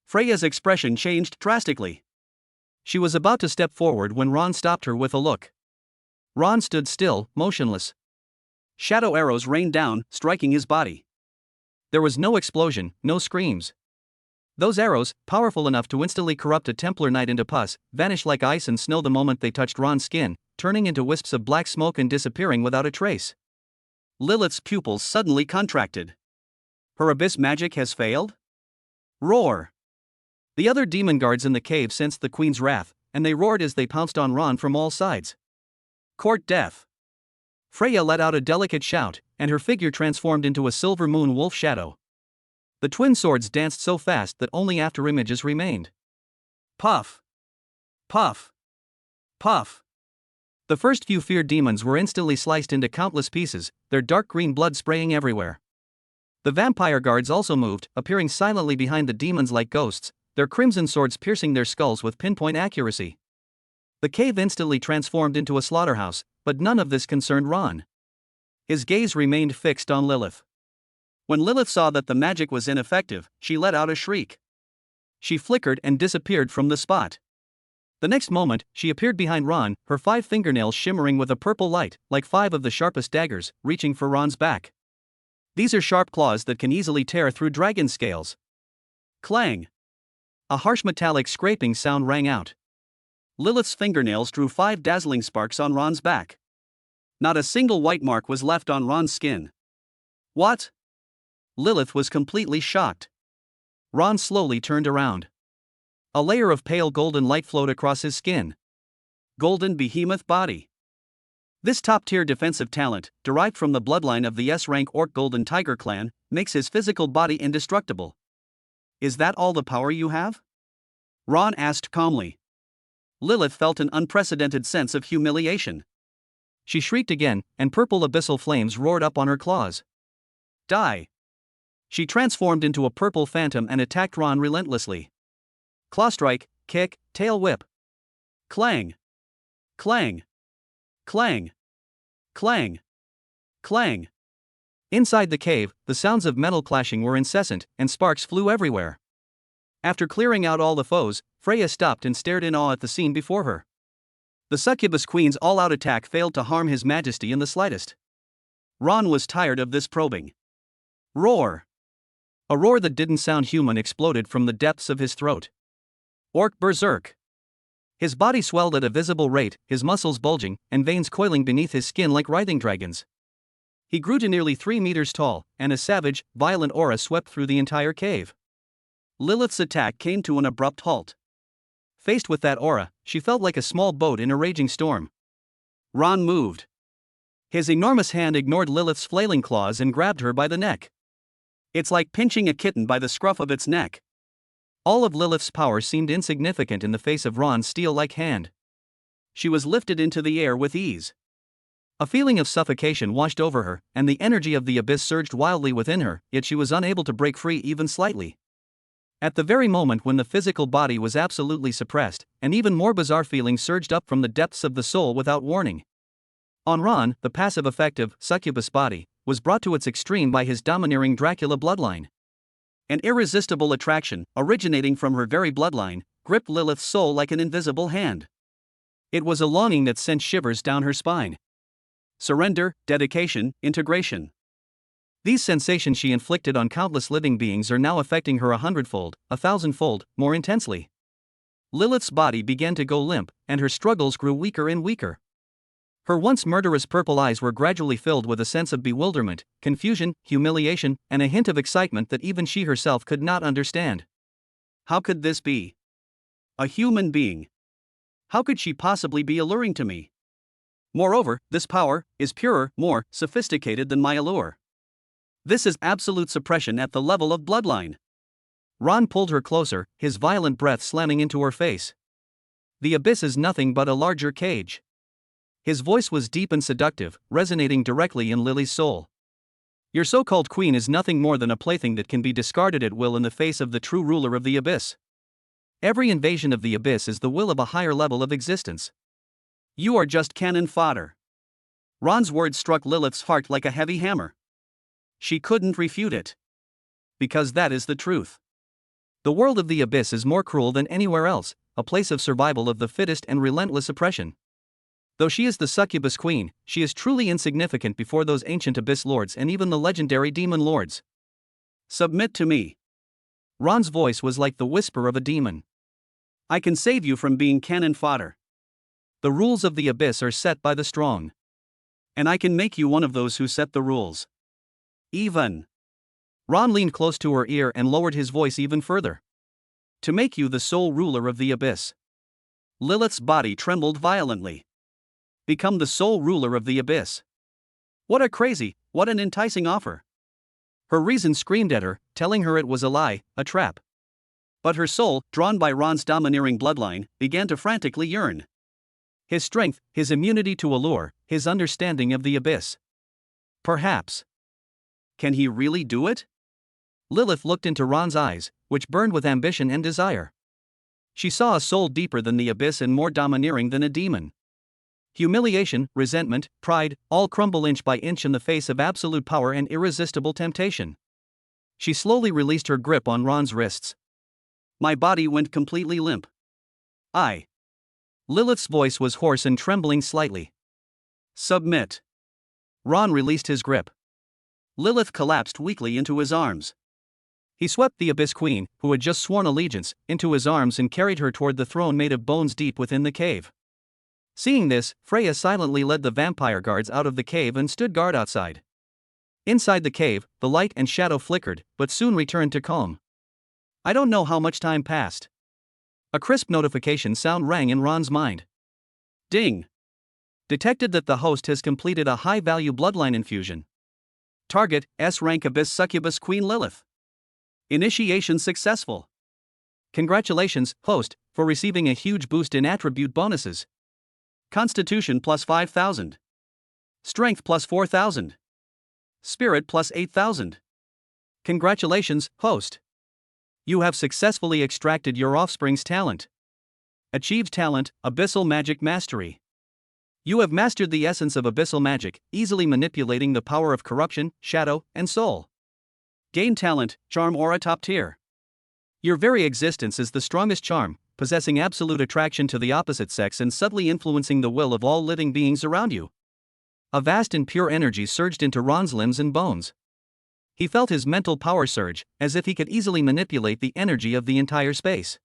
[SPEAKER 1] Freya's expression changed drastically. She was about to step forward when Ron stopped her with a look. Ron stood still, motionless. Shadow arrows rained down, striking his body. There was no explosion, no screams. Those arrows, powerful enough to instantly corrupt a Templar knight into pus, vanished like ice and snow the moment they touched Ron's skin, turning into wisps of black smoke and disappearing without a trace. Lilith's pupils suddenly contracted. Her abyss magic has failed? Roar! The other demon guards in the cave sensed the Queen's wrath, and they roared as they pounced on Ron from all sides. Court death! Freya let out a delicate shout, and her figure transformed into a silver moon wolf shadow. The twin swords danced so fast that only afterimages remained. Puff! Puff! Puff! The first few feared demons were instantly sliced into countless pieces, their dark green blood spraying everywhere. The vampire guards also moved, appearing silently behind the demons like ghosts, their crimson swords piercing their skulls with pinpoint accuracy. The cave instantly transformed into a slaughterhouse, but none of this concerned Ron. His gaze remained fixed on Lilith. When Lilith saw that the magic was ineffective, she let out a shriek. She flickered and disappeared from the spot. The next moment, she appeared behind Ron, her 5 fingernails shimmering with a purple light, like 5 of the sharpest daggers, reaching for Ron's back. These are sharp claws that can easily tear through dragon scales. Clang! A harsh metallic scraping sound rang out. Lilith's fingernails drew 5 dazzling sparks on Ron's back. Not a single white mark was left on Ron's skin. What? Lilith was completely shocked. Ron slowly turned around. A layer of pale golden light flowed across his skin. Golden behemoth body. This top-tier defensive talent, derived from the bloodline of the S-rank Orc Golden Tiger clan, makes his physical body indestructible. Is that all the power you have? Ron asked calmly. Lilith felt an unprecedented sense of humiliation. She shrieked again, and purple abyssal flames roared up on her claws. Die! She transformed into a purple phantom and attacked Ron relentlessly. Claw strike, kick, tail whip. Clang! Clang! Clang! Clang! Clang! Inside the cave, the sounds of metal clashing were incessant, and sparks flew everywhere. After clearing out all the foes, Freya stopped and stared in awe at the scene before her. The Succubus Queen's all-out attack failed to harm His Majesty in the slightest. Ron was tired of this probing. Roar! A roar that didn't sound human exploded from the depths of his throat. Orc berserk! His body swelled at a visible rate, his muscles bulging, and veins coiling beneath his skin like writhing dragons. He grew to nearly 3 meters tall, and a savage, violent aura swept through the entire cave. Lilith's attack came to an abrupt halt. Faced with that aura, she felt like a small boat in a raging storm. Ron moved. His enormous hand ignored Lilith's flailing claws and grabbed her by the neck. It's like pinching a kitten by the scruff of its neck. All of Lilith's power seemed insignificant in the face of Ron's steel-like hand. She was lifted into the air with ease. A feeling of suffocation washed over her, and the energy of the abyss surged wildly within her, yet she was unable to break free even slightly. At the very moment when the physical body was absolutely suppressed, an even more bizarre feeling surged up from the depths of the soul without warning. On Ron, the passive effect of Succubus Body was brought to its extreme by his domineering Dracula bloodline. An irresistible attraction, originating from her very bloodline, gripped Lilith's soul like an invisible hand. It was a longing that sent shivers down her spine. Surrender, dedication, integration. These sensations she inflicted on countless living beings are now affecting her 100-fold, 1,000-fold, more intensely. Lilith's body began to go limp, and her struggles grew weaker and weaker. Her once murderous purple eyes were gradually filled with a sense of bewilderment, confusion, humiliation, and a hint of excitement that even she herself could not understand. How could this be? A human being. How could she possibly be alluring to me? Moreover, this power is purer, more sophisticated than my allure. This is absolute suppression at the level of bloodline. Ron pulled her closer, his violent breath slamming into her face. The abyss is nothing but a larger cage. His voice was deep and seductive, resonating directly in Lily's soul. Your so-called queen is nothing more than a plaything that can be discarded at will in the face of the true ruler of the abyss. Every invasion of the abyss is the will of a higher level of existence. You are just cannon fodder. Ron's words struck Lilith's heart like a heavy hammer. She couldn't refute it. Because that is the truth. The world of the abyss is more cruel than anywhere else, a place of survival of the fittest and relentless oppression. Though she is the succubus queen, she is truly insignificant before those ancient abyss lords and even the legendary demon lords. Submit to me. Ron's voice was like the whisper of a demon. I can save you from being cannon fodder. The rules of the abyss are set by the strong. And I can make you one of those who set the rules. Even. Ron leaned close to her ear and lowered his voice even further. To make you the sole ruler of the abyss. Lilith's body trembled violently. Become the sole ruler of the abyss. What an enticing offer. Her reason screamed at her, telling her it was a lie, a trap. But her soul, drawn by Ron's domineering bloodline, began to frantically yearn. His strength, his immunity to allure, his understanding of the abyss. Perhaps. Can he really do it? Lilith looked into Ron's eyes, which burned with ambition and desire. She saw a soul deeper than the abyss and more domineering than a demon. Humiliation, resentment, pride, all crumble inch by inch in the face of absolute power and irresistible temptation. She slowly released her grip on Ron's wrists. My body went completely limp. Lilith's voice was hoarse and trembling slightly. Submit. Ron released his grip. Lilith collapsed weakly into his arms. He swept the Abyss Queen, who had just sworn allegiance, into his arms and carried her toward the throne made of bones deep within the cave. Seeing this, Freya silently led the vampire guards out of the cave and stood guard outside. Inside the cave, the light and shadow flickered, but soon returned to calm. I don't know how much time passed. A crisp notification sound rang in Ron's mind. Ding! Detected that the host has completed a high-value bloodline infusion. Target, S-rank Abyss Succubus Queen Lilith. Initiation successful. Congratulations, host, for receiving a huge boost in attribute bonuses. Constitution plus 5,000. Strength plus 4,000. Spirit plus 8,000. Congratulations, host. You have successfully extracted your offspring's talent. Achieved talent, Abyssal Magic Mastery. You have mastered the essence of abyssal magic, easily manipulating the power of corruption, shadow, and soul. Gain talent, Charm Aura Top Tier. Your very existence is the strongest charm, possessing absolute attraction to the opposite sex and subtly influencing the will of all living beings around you. A vast and pure energy surged into Ron's limbs and bones. He felt his mental power surge, as if he could easily manipulate the energy of the entire space.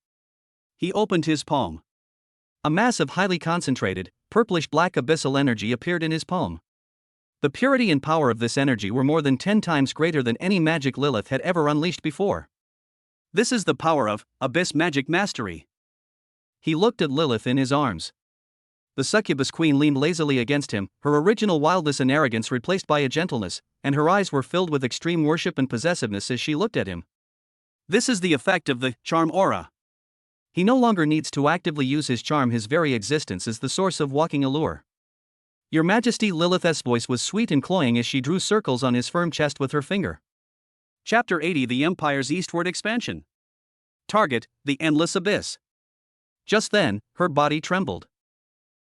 [SPEAKER 1] He opened his palm. A mass of highly concentrated, purplish-black abyssal energy appeared in his palm. The purity and power of this energy were more than 10 times greater than any magic Lilith had ever unleashed before. This is the power of Abyss Magic Mastery. He looked at Lilith in his arms. The succubus queen leaned lazily against him, her original wildness and arrogance replaced by a gentleness, and her eyes were filled with extreme worship and possessiveness as she looked at him. This is the effect of the charm aura. He no longer needs to actively use his charm, his very existence is the source of walking allure. Your Majesty. Lilith's voice was sweet and cloying as she drew circles on his firm chest with her finger. Chapter 80 The Empire's Eastward Expansion. Target, the Endless Abyss. Just then, her body trembled.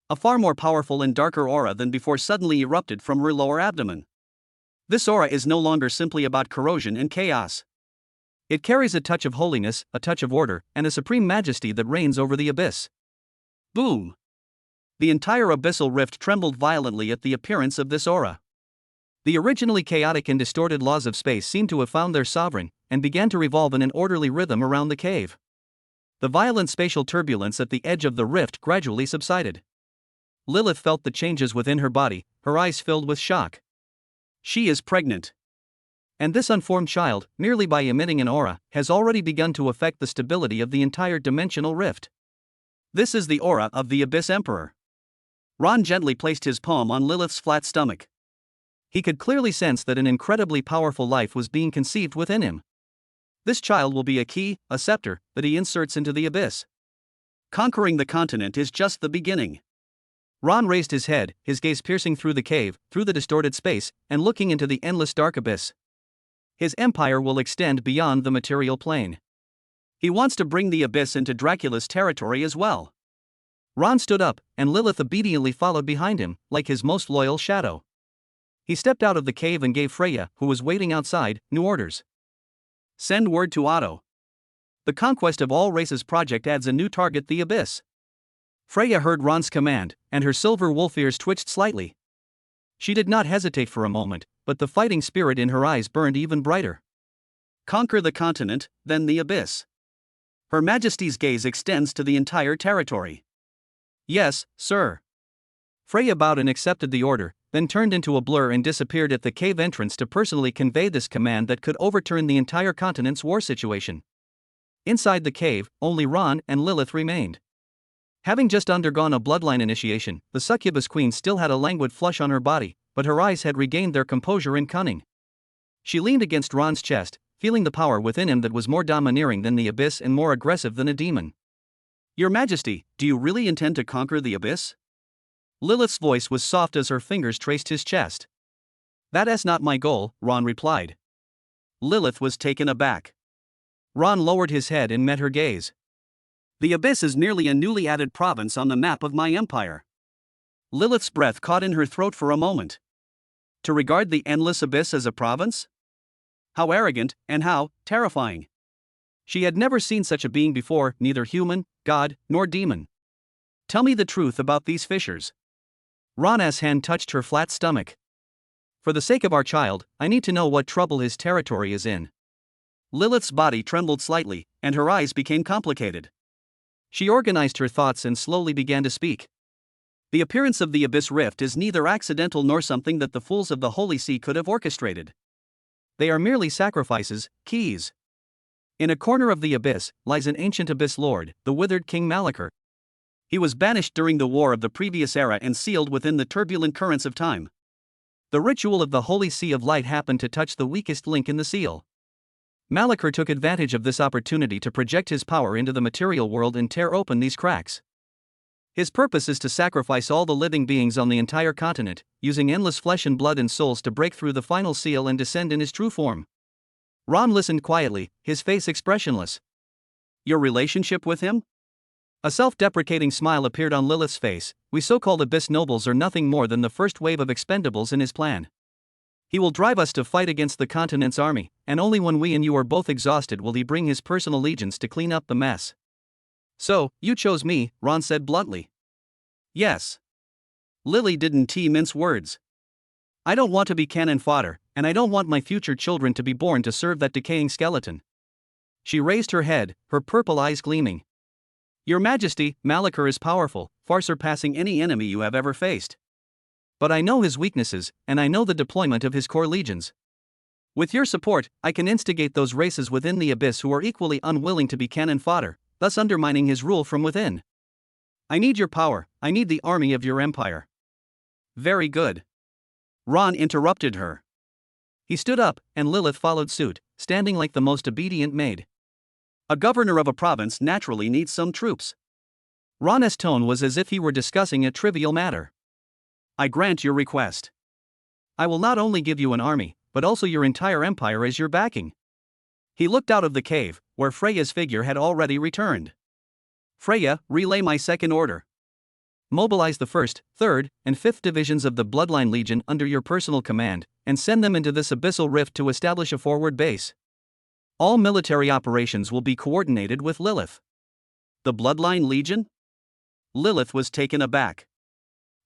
[SPEAKER 1] A far more powerful and darker aura than before suddenly erupted from her lower abdomen. This aura is no longer simply about corrosion and chaos. It carries a touch of holiness, a touch of order, and a supreme majesty that reigns over the abyss. Boom! The entire abyssal rift trembled violently at the appearance of this aura. The originally chaotic and distorted laws of space seemed to have found their sovereign, and began to revolve in an orderly rhythm around the cave. The violent spatial turbulence at the edge of the rift gradually subsided. Lilith felt the changes within her body, her eyes filled with shock. She is pregnant. And this unformed child, merely by emitting an aura, has already begun to affect the stability of the entire dimensional rift. This is the aura of the Abyss Emperor. Ron gently placed his palm on Lilith's flat stomach. He could clearly sense that an incredibly powerful life was being conceived within him. This child will be a key, a scepter, that he inserts into the abyss. Conquering the continent is just the beginning. Ron raised his head, his gaze piercing through the cave, through the distorted space, and looking into the endless dark abyss. His empire will extend beyond the material plane. He wants to bring the abyss into Dracula's territory as well. Ron stood up, and Lilith obediently followed behind him, like his most loyal shadow. He stepped out of the cave and gave Freya, who was waiting outside, new orders. Send word to Otto. The Conquest of All Races project adds a new target, the Abyss. Freya heard Ron's command, and her silver wolf ears twitched slightly. She did not hesitate for a moment, but the fighting spirit in her eyes burned even brighter. Conquer the continent, then the Abyss. Her Majesty's gaze extends to the entire territory. Yes, sir. Freya bowed and accepted the order, then turned into a blur and disappeared at the cave entrance to personally convey this command that could overturn the entire continent's war situation. Inside the cave, only Ron and Lilith remained. Having just undergone a bloodline initiation, the succubus queen still had a languid flush on her body, but her eyes had regained their composure and cunning. She leaned against Ron's chest, feeling the power within him that was more domineering than the abyss and more aggressive than a demon. Your Majesty, do you really intend to conquer the abyss? Lilith's voice was soft as her fingers traced his chest. That is not my goal, Ron replied. Lilith was taken aback. Ron lowered his head and met her gaze. The abyss is nearly a newly added province on the map of my empire. Lilith's breath caught in her throat for a moment. To regard the endless abyss as a province? How arrogant, and how terrifying. She had never seen such a being before, neither human, god, nor demon. Tell me the truth about these fissures. Rana's hand touched her flat stomach. For the sake of our child, I need to know what trouble his territory is in. Lilith's body trembled slightly, and her eyes became complicated. She organized her thoughts and slowly began to speak. The appearance of the Abyss Rift is neither accidental nor something that the fools of the Holy See could have orchestrated. They are merely sacrifices, keys. In a corner of the Abyss lies an ancient Abyss Lord, the withered King Malachor. He was banished during the war of the previous era and sealed within the turbulent currents of time. The ritual of the Holy Sea of Light happened to touch the weakest link in the seal. Malachor took advantage of this opportunity to project his power into the material world and tear open these cracks. His purpose is to sacrifice all the living beings on the entire continent, using endless flesh and blood and souls to break through the final seal and descend in his true form. Ron listened quietly, his face expressionless. Your relationship with him? A self-deprecating smile appeared on Lilith's face. We so-called Abyss nobles are nothing more than the first wave of expendables in his plan. He will drive us to fight against the continent's army, and only when we and you are both exhausted will he bring his personal legions to clean up the mess. So, you chose me, Ron said bluntly. Yes. Lily didn't mince words. I don't want to be cannon fodder, and I don't want my future children to be born to serve that decaying skeleton. She raised her head, her purple eyes gleaming. Your Majesty, Malachor is powerful, far surpassing any enemy you have ever faced. But I know his weaknesses, and I know the deployment of his core legions. With your support, I can instigate those races within the Abyss who are equally unwilling to be cannon fodder, thus undermining his rule from within. I need your power, I need the army of your empire. Very good. Ron interrupted her. He stood up, and Lilith followed suit, standing like the most obedient maid. A governor of a province naturally needs some troops. Ron's tone was as if he were discussing a trivial matter. I grant your request. I will not only give you an army, but also your entire empire as your backing. He looked out of the cave, where Freya's figure had already returned. Freya, relay my second order. Mobilize the 1st, 3rd, and 5th divisions of the Bloodline Legion under your personal command, and send them into this abyssal rift to establish a forward base. All military operations will be coordinated with Lilith. The Bloodline Legion? Lilith was taken aback.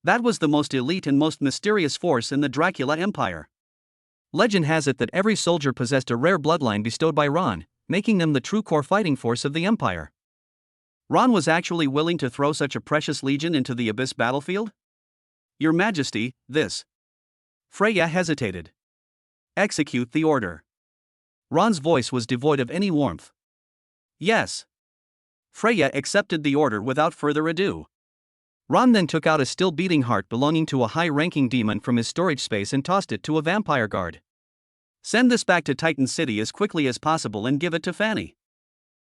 [SPEAKER 1] That was the most elite and most mysterious force in the Dracula Empire. Legend has it that every soldier possessed a rare bloodline bestowed by Ron, making them the true core fighting force of the Empire. Ron was actually willing to throw such a precious legion into the Abyss battlefield? Your Majesty, this. Freya hesitated. Execute the order. Ron's voice was devoid of any warmth. Yes. Freya accepted the order without further ado. Ron then took out a still-beating heart belonging to a high-ranking demon from his storage space and tossed it to a vampire guard. Send this back to Titan City as quickly as possible and give it to Fanny.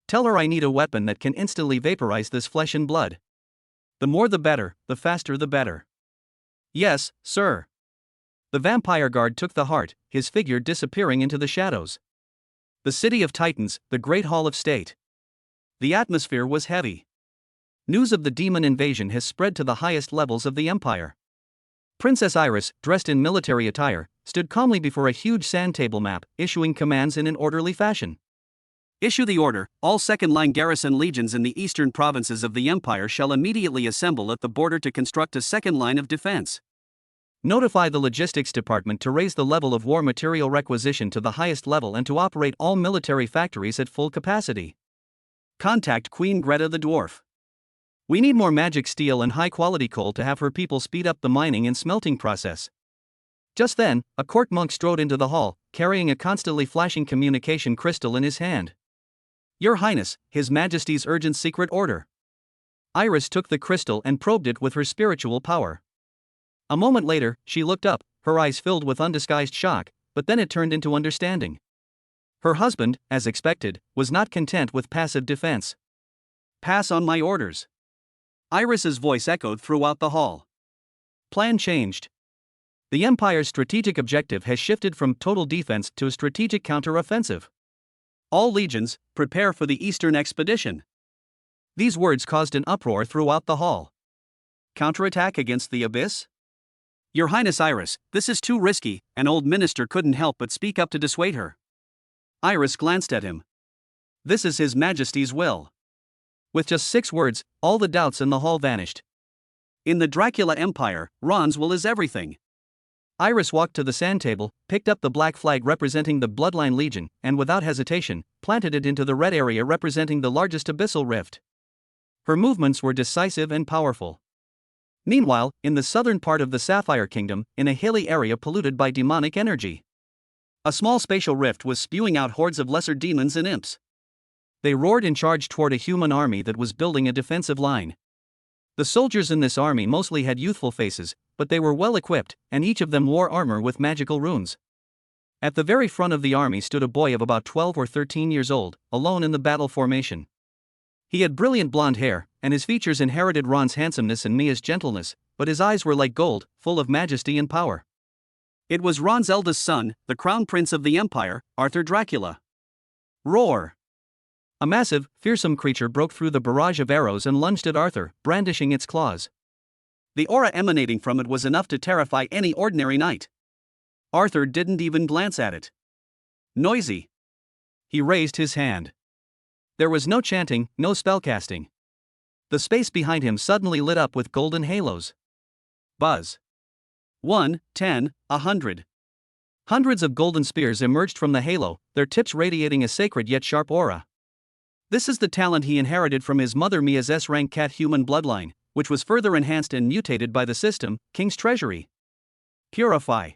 [SPEAKER 1] Tell her I need a weapon that can instantly vaporize this flesh and blood. The more the better, the faster the better. Yes, sir. The vampire guard took the heart, his figure disappearing into the shadows. The city of Titans, the Great Hall of State. The atmosphere was heavy. News of the demon invasion has spread to the highest levels of the Empire. Princess Iris, dressed in military attire, stood calmly before a huge sand table map, issuing commands in an orderly fashion. Issue the order, all second-line garrison legions in the eastern provinces of the Empire shall immediately assemble at the border to construct a second line of defense. Notify the logistics department to raise the level of war material requisition to the highest level and to operate all military factories at full capacity. Contact Queen Greta the Dwarf. We need more magic steel and high-quality coal to have her people speed up the mining and smelting process. Just then, a court monk strode into the hall, carrying a constantly flashing communication crystal in his hand. Your Highness, His Majesty's urgent secret order. Iris took the crystal and probed it with her spiritual power. A moment later, she looked up, her eyes filled with undisguised shock, but then it turned into understanding. Her husband, as expected, was not content with passive defense. Pass on my orders. Iris's voice echoed throughout the hall. Plan changed. The Empire's strategic objective has shifted from total defense to a strategic counter-offensive. All legions, prepare for the Eastern expedition. These words caused an uproar throughout the hall. Counterattack against the Abyss? Your Highness Iris, this is too risky, an old minister couldn't help but speak up to dissuade her. Iris glanced at him. This is His Majesty's will. With just 6 words, all the doubts in the hall vanished. In the Dracula Empire, Ron's will is everything. Iris walked to the sand table, picked up the black flag representing the Bloodline Legion, and without hesitation, planted it into the red area representing the largest abyssal rift. Her movements were decisive and powerful. Meanwhile, in the southern part of the Sapphire Kingdom, in a hilly area polluted by demonic energy, a small spatial rift was spewing out hordes of lesser demons and imps. They roared and charged toward a human army that was building a defensive line. The soldiers in this army mostly had youthful faces, but they were well equipped, and each of them wore armor with magical runes. At the very front of the army stood a boy of about 12 or 13 years old, alone in the battle formation. He had brilliant blonde hair, and his features inherited Ron's handsomeness and Mia's gentleness, but his eyes were like gold, full of majesty and power. It was Ron's eldest son, the crown prince of the Empire, Arthur Dracula. Roar! A massive, fearsome creature broke through the barrage of arrows and lunged at Arthur, brandishing its claws. The aura emanating from it was enough to terrify any ordinary knight. Arthur didn't even glance at it. Noisy. He raised his hand. There was no chanting, no spellcasting. The space behind him suddenly lit up with golden halos. Buzz. 1, 10, 100. Hundreds of golden spears emerged from the halo, their tips radiating a sacred yet sharp aura. This is the talent he inherited from his mother Mia's S-rank cat human bloodline, which was further enhanced and mutated by the system, King's Treasury. Purify.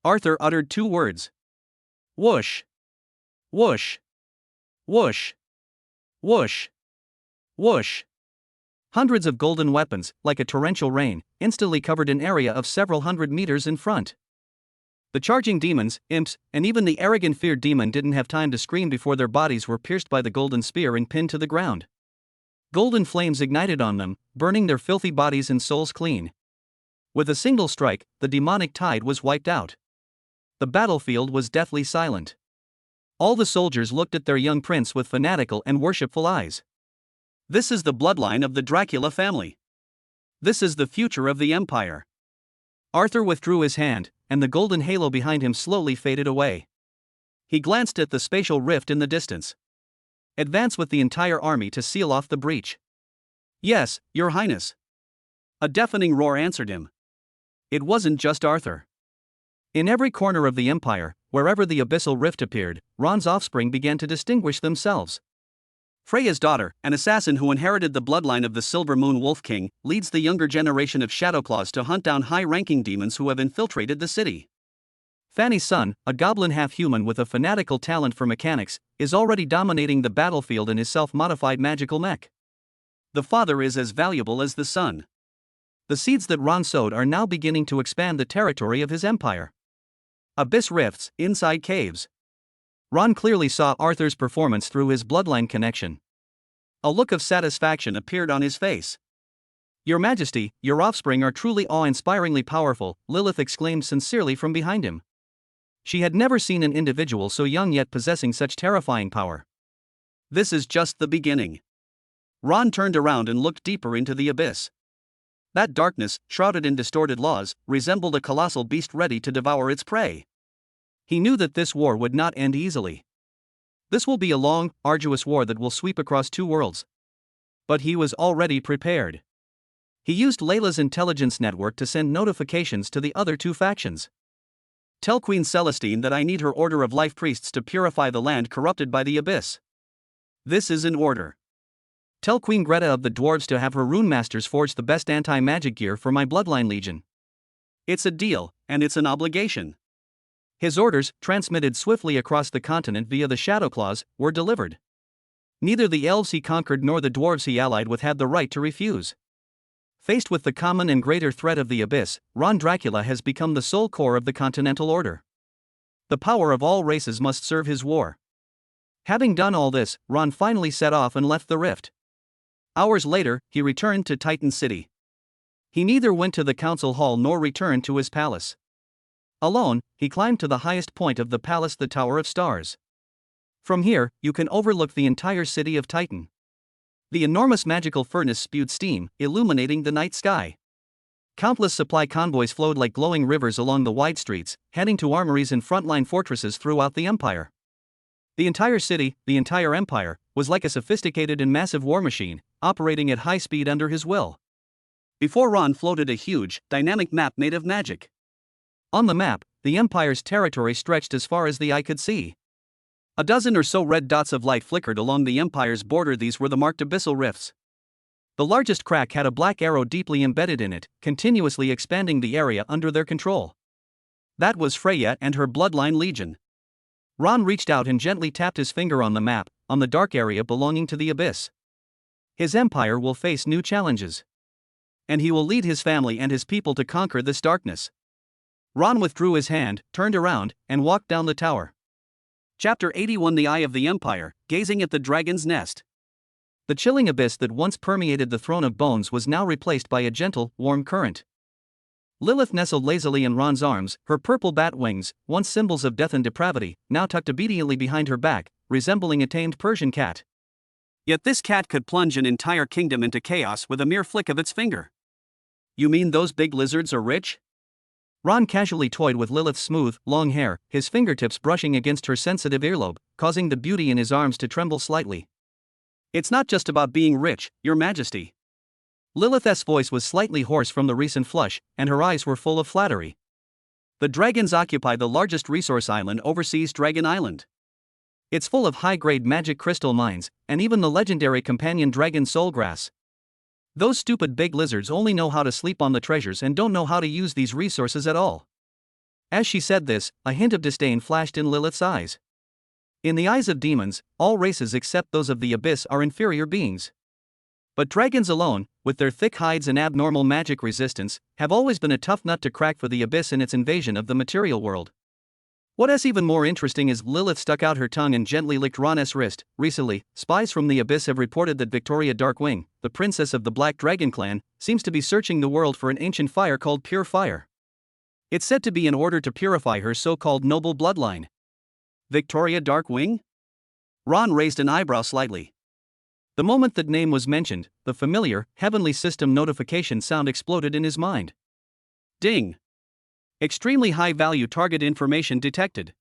[SPEAKER 1] Arthur uttered 2 words. Whoosh. Whoosh. Whoosh. Whoosh. Whoosh. Hundreds of golden weapons, like a torrential rain, instantly covered an area of several hundred meters in front. The charging demons, imps, and even the arrogant feared demon didn't have time to scream before their bodies were pierced by the golden spear and pinned to the ground. Golden flames ignited on them, burning their filthy bodies and souls clean. With a single strike, the demonic tide was wiped out. The battlefield was deathly silent. All the soldiers looked at their young prince with fanatical and worshipful eyes. This is the bloodline of the Dracula family. This is the future of the Empire. Arthur withdrew his hand, and the golden halo behind him slowly faded away. He glanced at the spatial rift in the distance. Advance with the entire army to seal off the breach. Yes, Your Highness. A deafening roar answered him. It wasn't just Arthur. In every corner of the Empire, wherever the abyssal rift appeared, Ron's offspring began to distinguish themselves. Freya's daughter, an assassin who inherited the bloodline of the Silver Moon Wolf King, leads the younger generation of Shadowclaws to hunt down high-ranking demons who have infiltrated the city. Fanny's son, a goblin half-human with a fanatical talent for mechanics, is already dominating the battlefield in his self-modified magical mech. The father is as valuable as the son. The seeds that Ron sowed are now beginning to expand the territory of his empire. Abyss rifts, inside caves. Ron clearly saw Arthur's performance through his bloodline connection. A look of satisfaction appeared on his face. "Your Majesty, your offspring are truly awe-inspiringly powerful," Lilith exclaimed sincerely from behind him. She had never seen an individual so young yet possessing such terrifying power. "This is just the beginning." Ron turned around and looked deeper into the abyss. That darkness, shrouded in distorted laws, resembled a colossal beast ready to devour its prey. He knew that this war would not end easily. This will be a long, arduous war that will sweep across two worlds. But he was already prepared. He used Layla's intelligence network to send notifications to the other two factions. "Tell Queen Celestine that I need her Order of Life priests to purify the land corrupted by the abyss. This is an order. Tell Queen Greta of the Dwarves to have her rune masters forge the best anti-magic gear for my bloodline legion. It's a deal, and it's an obligation." His orders, transmitted swiftly across the continent via the Shadowclaws, were delivered. Neither the elves he conquered nor the dwarves he allied with had the right to refuse. Faced with the common and greater threat of the abyss, Ron Dracula has become the sole core of the Continental Order. The power of all races must serve his war. Having done all this, Ron finally set off and left the rift. Hours later, he returned to Titan City. He neither went to the council hall nor returned to his palace. Alone, he climbed to the highest point of the palace, the Tower of Stars. From here, you can overlook the entire city of Titan. The enormous magical furnace spewed steam, illuminating the night sky. Countless supply convoys flowed like glowing rivers along the wide streets, heading to armories and frontline fortresses throughout the empire. The entire city, the entire empire, was like a sophisticated and massive war machine, operating at high speed under his will. Before Ron floated a huge, dynamic map made of magic. On the map, the Empire's territory stretched as far as the eye could see. A dozen or so red dots of light flickered along the Empire's border. These were the marked abyssal rifts. The largest crack had a black arrow deeply embedded in it, continuously expanding the area under their control. That was Freya and her bloodline legion. Ron reached out and gently tapped his finger on the map, on the dark area belonging to the abyss. His empire will face new challenges. And he will lead his family and his people to conquer this darkness. Ron withdrew his hand, turned around, and walked down the tower. Chapter 81: The Eye of the Empire, Gazing at the Dragon's Nest. The chilling abyss that once permeated the Throne of Bones was now replaced by a gentle, warm current. Lilith nestled lazily in Ron's arms, her purple bat wings, once symbols of death and depravity, now tucked obediently behind her back, resembling a tamed Persian cat. Yet this cat could plunge an entire kingdom into chaos with a mere flick of its finger. "You mean those big lizards are rich?" Ron casually toyed with Lilith's smooth, long hair, his fingertips brushing against her sensitive earlobe, causing the beauty in his arms to tremble slightly. "It's not just about being rich, Your Majesty." Lilith's voice was slightly hoarse from the recent flush, and her eyes were full of flattery. "The dragons occupy the largest resource island overseas, Dragon Island. It's full of high-grade magic crystal mines, and even the legendary companion dragon Soulgrass. Those stupid big lizards only know how to sleep on the treasures and don't know how to use these resources at all." As she said this, a hint of disdain flashed in Lilith's eyes. In the eyes of demons, all races except those of the abyss are inferior beings. But dragons alone, with their thick hides and abnormal magic resistance, have always been a tough nut to crack for the abyss in its invasion of the material world. What is even more interesting is Lilith stuck out her tongue and gently licked Ron's wrist. "Recently, spies from the abyss have reported that Victoria Darkwing, the princess of the Black Dragon clan, seems to be searching the world for an ancient fire called pure fire. It's said to be in order to purify her so-called noble bloodline." "Victoria Darkwing?" Ron raised an eyebrow slightly. The moment that name was mentioned, the familiar, heavenly system notification sound exploded in his mind. Ding! Extremely high-value target information detected.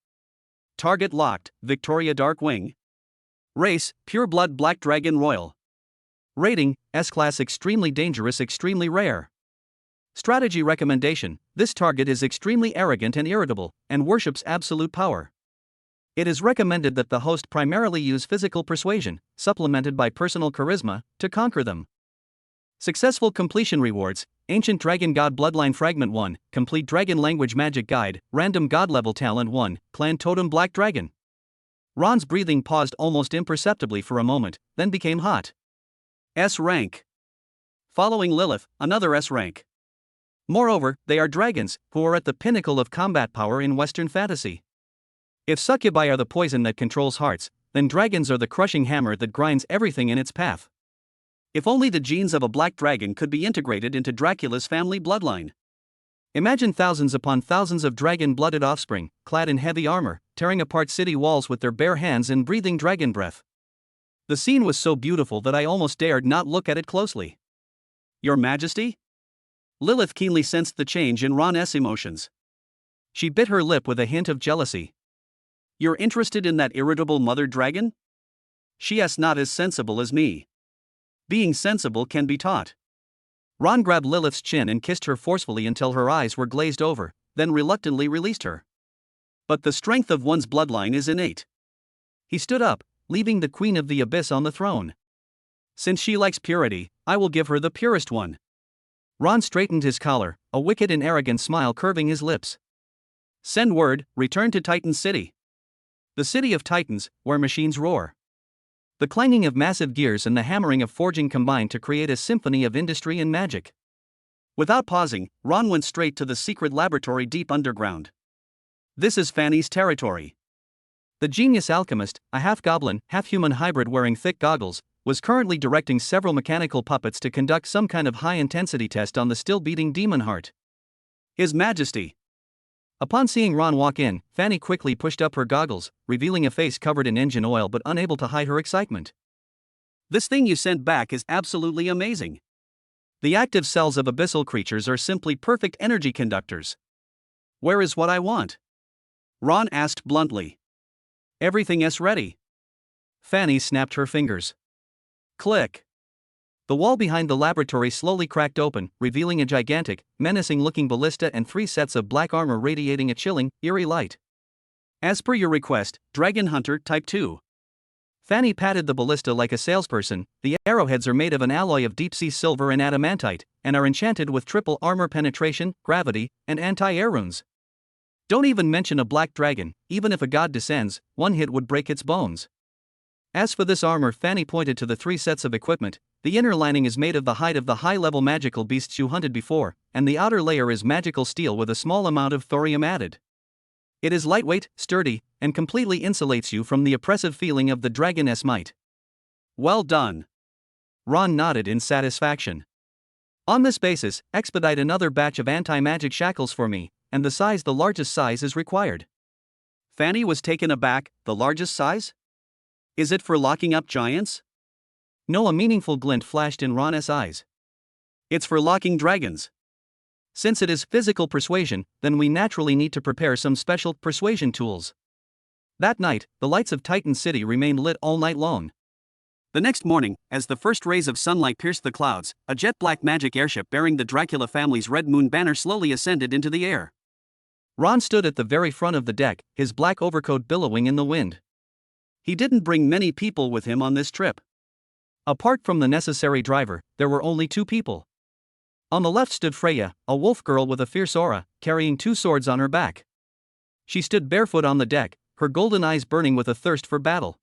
[SPEAKER 1] Target locked, Victoria Darkwing. Race, pure-blood Black Dragon Royal. Rating, S-Class, extremely dangerous, extremely rare. Strategy recommendation: this target is extremely arrogant and irritable, and worships absolute power. It is recommended that the host primarily use physical persuasion, supplemented by personal charisma, to conquer them. Successful completion rewards: Ancient Dragon God Bloodline Fragment 1, Complete Dragon Language Magic Guide, Random God Level Talent 1, Clan Totem Black Dragon. Ron's breathing paused almost imperceptibly for a moment, then became hot. S rank. Following Lilith, another S rank. Moreover, they are dragons, who are at the pinnacle of combat power in Western fantasy. If succubi are the poison that controls hearts, then dragons are the crushing hammer that grinds everything in its path. If only the genes of a black dragon could be integrated into Dracula's family bloodline. Imagine thousands upon thousands of dragon-blooded offspring, clad in heavy armor, tearing apart city walls with their bare hands and breathing dragon breath. The scene was so beautiful that I almost dared not look at it closely. Your Majesty? Lilith keenly sensed the change in Ron's emotions. She bit her lip with a hint of jealousy. You're interested in that irritable mother dragon? She is not as sensible as me. Being sensible can be taught. Ron grabbed Lilith's chin and kissed her forcefully until her eyes were glazed over, then reluctantly released her. But the strength of one's bloodline is innate. He stood up, leaving the Queen of the Abyss on the throne. Since she likes purity, I will give her the purest one. Ron straightened his collar, a wicked and arrogant smile curving his lips. Send word, return to Titan City. The city of Titans, where machines roar. The clanging of massive gears and the hammering of forging combined to create a symphony of industry and magic. Without pausing, Ron went straight to the secret laboratory deep underground. This is Fanny's territory. The genius alchemist, a half-goblin, half-human hybrid wearing thick goggles, was currently directing several mechanical puppets to conduct some kind of high-intensity test on the still-beating demon heart. His Majesty. Upon seeing Ron walk in, Fanny quickly pushed up her goggles, revealing a face covered in engine oil but unable to hide her excitement. This thing you sent back is absolutely amazing. The active cells of abyssal creatures are simply perfect energy conductors. Where is what I want? Ron asked bluntly. Everything is ready. Fanny snapped her fingers. Click. The wall behind the laboratory slowly cracked open, revealing a gigantic, menacing-looking ballista and 3 sets of black armor radiating a chilling, eerie light. As per your request, Dragon Hunter Type 2. Fanny patted the ballista like a salesperson. The arrowheads are made of an alloy of deep-sea silver and adamantite, and are enchanted with triple armor penetration, gravity, and anti-air runes. Don't even mention a black dragon. Even if a god descends, one hit would break its bones. As for this armor, Fanny pointed to the 3 sets of equipment. The inner lining is made of the hide of the high-level magical beasts you hunted before, and the outer layer is magical steel with a small amount of thorium added. It is lightweight, sturdy, and completely insulates you from the oppressive feeling of the dragon's might. Well done. Ron nodded in satisfaction. On this basis, expedite another batch of anti-magic shackles for me, and the largest size is required. Fanny was taken aback. The largest size? Is it for locking up giants? No, a meaningful glint flashed in Ron's eyes. It's for locking dragons. Since it is physical persuasion, then we naturally need to prepare some special persuasion tools. That night, the lights of Titan City remained lit all night long. The next morning, as the first rays of sunlight pierced the clouds, a jet-black magic airship bearing the Dracula family's Red Moon banner slowly ascended into the air. Ron stood at the very front of the deck, his black overcoat billowing in the wind. He didn't bring many people with him on this trip. Apart from the necessary driver, there were only 2 people. On the left stood Freya, a wolf girl with a fierce aura, carrying 2 swords on her back. She stood barefoot on the deck, her golden eyes burning with a thirst for battle.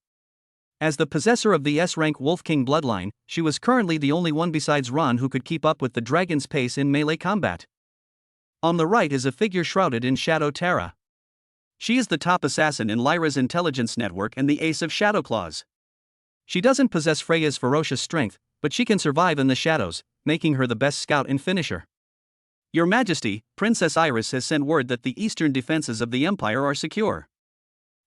[SPEAKER 1] As the possessor of the S-rank Wolf King bloodline, she was currently the only one besides Ron who could keep up with the dragon's pace in melee combat. On the right is a figure shrouded in shadow Terra. She is the top assassin in Lyra's intelligence network and the ace of Shadowclaws. She doesn't possess Freya's ferocious strength, but she can survive in the shadows, making her the best scout and finisher. Your Majesty, Princess Iris has sent word that the eastern defenses of the Empire are secure.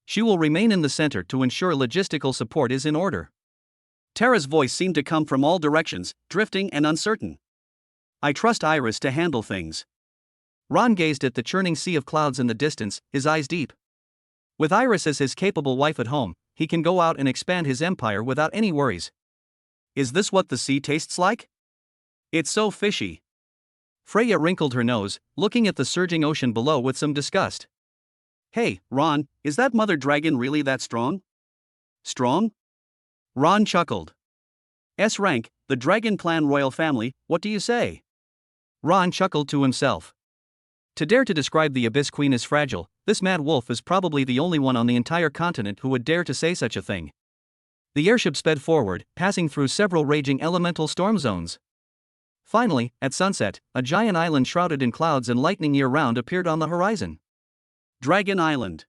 [SPEAKER 1] She will remain in the center to ensure logistical support is in order. Terra's voice seemed to come from all directions, drifting and uncertain. I trust Iris to handle things. Ron gazed at the churning sea of clouds in the distance, his eyes deep. With Iris as his capable wife at home, he can go out and expand his empire without any worries. Is this what the sea tastes like? It's so fishy. Freya wrinkled her nose, looking at the surging ocean below with some disgust. Hey, Ron, is that mother dragon really that strong? Strong? Ron chuckled. S rank, the Dragon Clan royal family, what do you say? Ron chuckled to himself. To dare to describe the Abyss Queen as fragile, this mad wolf is probably the only one on the entire continent who would dare to say such a thing. The airship sped forward, passing through several raging elemental storm zones. Finally, at sunset, a giant island shrouded in clouds and lightning year-round appeared on the horizon. Dragon Island.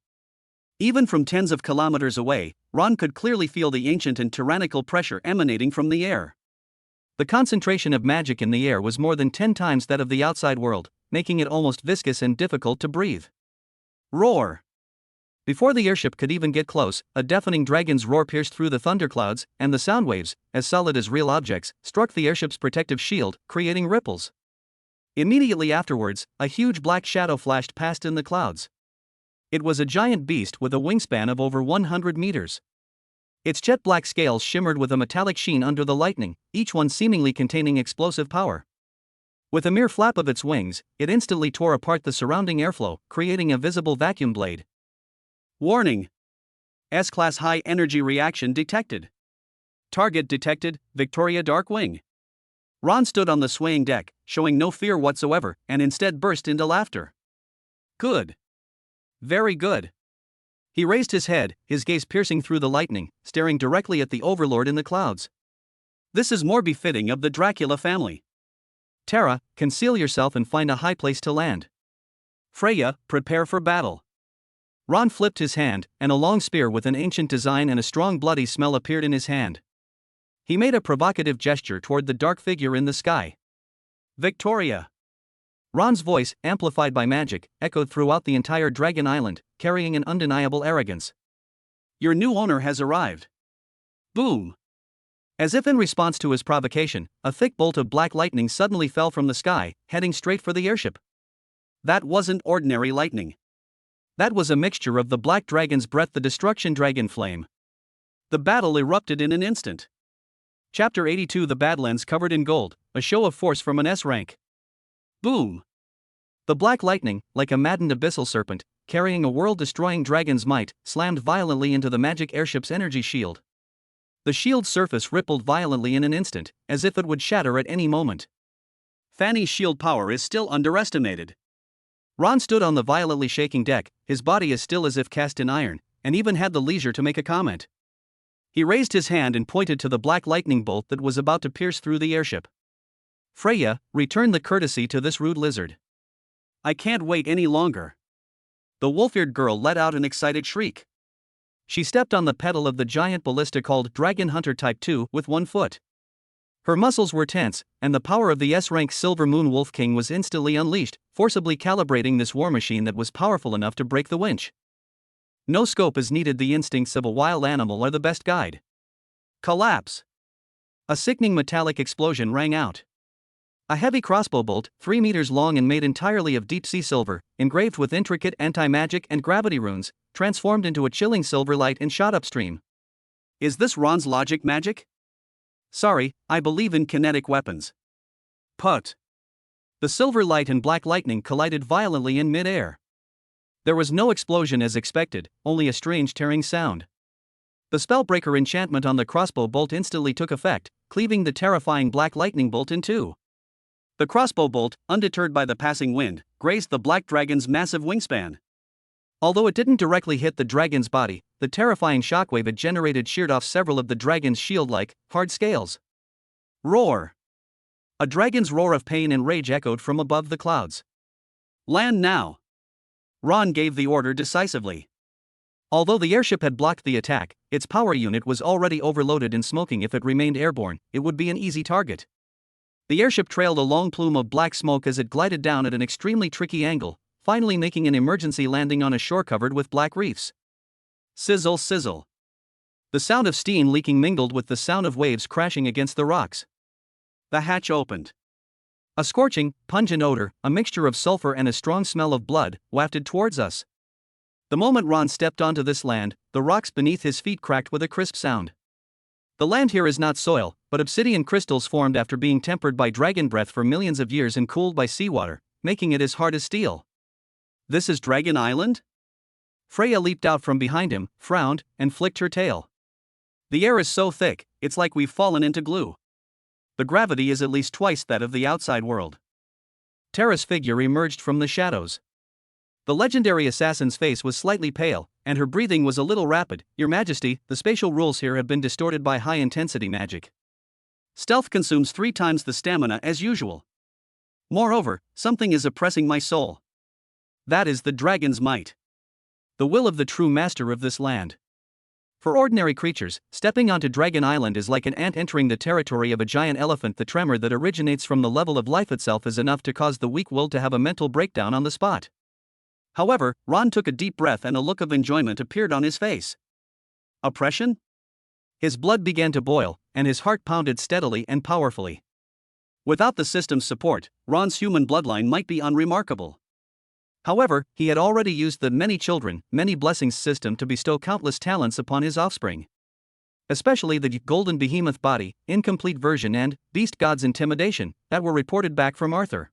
[SPEAKER 1] Even from tens of kilometers away, Ron could clearly feel the ancient and tyrannical pressure emanating from the air. The concentration of magic in the air was more than 10 times that of the outside world, making it almost viscous and difficult to breathe. Roar! Before the airship could even get close, a deafening dragon's roar pierced through the thunderclouds, and the sound waves, as solid as real objects, struck the airship's protective shield, creating ripples. Immediately afterwards, a huge black shadow flashed past in the clouds. It was a giant beast with a wingspan of over 100 meters. Its jet black scales shimmered with a metallic sheen under the lightning, each one seemingly containing explosive power. With a mere flap of its wings, it instantly tore apart the surrounding airflow, creating a visible vacuum blade. Warning! S-Class High Energy Reaction detected. Target detected, Victoria Darkwing. Ron stood on the swaying deck, showing no fear whatsoever, and instead burst into laughter. Good. Very good. He raised his head, his gaze piercing through the lightning, staring directly at the overlord in the clouds. This is more befitting of the Dracula family. Terra, conceal yourself and find a high place to land. Freya, prepare for battle. Ron flipped his hand, and a long spear with an ancient design and a strong bloody smell appeared in his hand. He made a provocative gesture toward the dark figure in the sky. Victoria. Ron's voice, amplified by magic, echoed throughout the entire Dragon Island, carrying an undeniable arrogance. Your new owner has arrived. Boom! As if in response to his provocation, a thick bolt of black lightning suddenly fell from the sky, heading straight for the airship. That wasn't ordinary lightning. That was a mixture of the black dragon's breath, the destruction dragon flame. The battle erupted in an instant. Chapter 82: The Badlands Covered in Gold, a show of force from an S rank. Boom! The black lightning, like a maddened abyssal serpent, carrying a world-destroying dragon's might, slammed violently into the magic airship's energy shield. The shield's surface rippled violently in an instant, as if it would shatter at any moment. Fanny's shield power is still underestimated. Ron stood on the violently shaking deck, his body as still as if cast in iron, and even had the leisure to make a comment. He raised his hand and pointed to the black lightning bolt that was about to pierce through the airship. Freya, return the courtesy to this rude lizard. I can't wait any longer. The wolf-eared girl let out an excited shriek. She stepped on the pedal of the giant ballista called Dragon Hunter Type 2 with one foot. Her muscles were tense, and the power of the S-rank Silver Moon Wolf King was instantly unleashed, forcibly calibrating this war machine that was powerful enough to break the winch. No scope is needed, the instincts of a wild animal are the best guide. Collapse! A sickening metallic explosion rang out. A heavy crossbow bolt, 3 meters long and made entirely of deep-sea silver, engraved with intricate anti-magic and gravity runes, transformed into a chilling silver light and shot upstream. Is this Ron's logic magic? Sorry, I believe in kinetic weapons. Put. The silver light and black lightning collided violently in mid-air. There was no explosion as expected, only a strange tearing sound. The spellbreaker enchantment on the crossbow bolt instantly took effect, cleaving the terrifying black lightning bolt in two. The crossbow bolt, undeterred by the passing wind, grazed the black dragon's massive wingspan. Although it didn't directly hit the dragon's body, the terrifying shockwave it generated sheared off several of the dragon's shield-like, hard scales. Roar! A dragon's roar of pain and rage echoed from above the clouds. Land now! Ron gave the order decisively. Although the airship had blocked the attack, its power unit was already overloaded and smoking. If it remained airborne, it would be an easy target. The airship trailed a long plume of black smoke as it glided down at an extremely tricky angle, finally making an emergency landing on a shore covered with black reefs. Sizzle, sizzle. The sound of steam leaking mingled with the sound of waves crashing against the rocks. The hatch opened. A scorching, pungent odor, a mixture of sulfur and a strong smell of blood, wafted towards us. The moment Ron stepped onto this land, the rocks beneath his feet cracked with a crisp sound. The land here is not soil, but obsidian crystals formed after being tempered by dragon breath for millions of years and cooled by seawater, making it as hard as steel. This is Dragon Island? Freya leaped out from behind him, frowned, and flicked her tail. The air is so thick, it's like we've fallen into glue. The gravity is at least twice that of the outside world. Terra's figure emerged from the shadows. The legendary assassin's face was slightly pale, and her breathing was a little rapid. Your Majesty, the spatial rules here have been distorted by high-intensity magic. Stealth consumes 3 times the stamina as usual. Moreover, something is oppressing my soul. That is the dragon's might. The will of the true master of this land. For ordinary creatures, stepping onto Dragon Island is like an ant entering the territory of a giant elephant. The tremor that originates from the level of life itself is enough to cause the weak-willed to have a mental breakdown on the spot. However, Ron took a deep breath and a look of enjoyment appeared on his face. Oppression? His blood began to boil, and his heart pounded steadily and powerfully. Without the system's support, Ron's human bloodline might be unremarkable. However, he had already used the many children, many blessings system to bestow countless talents upon his offspring. Especially the golden behemoth body, incomplete version, and beast god's intimidation that were reported back from Arthur.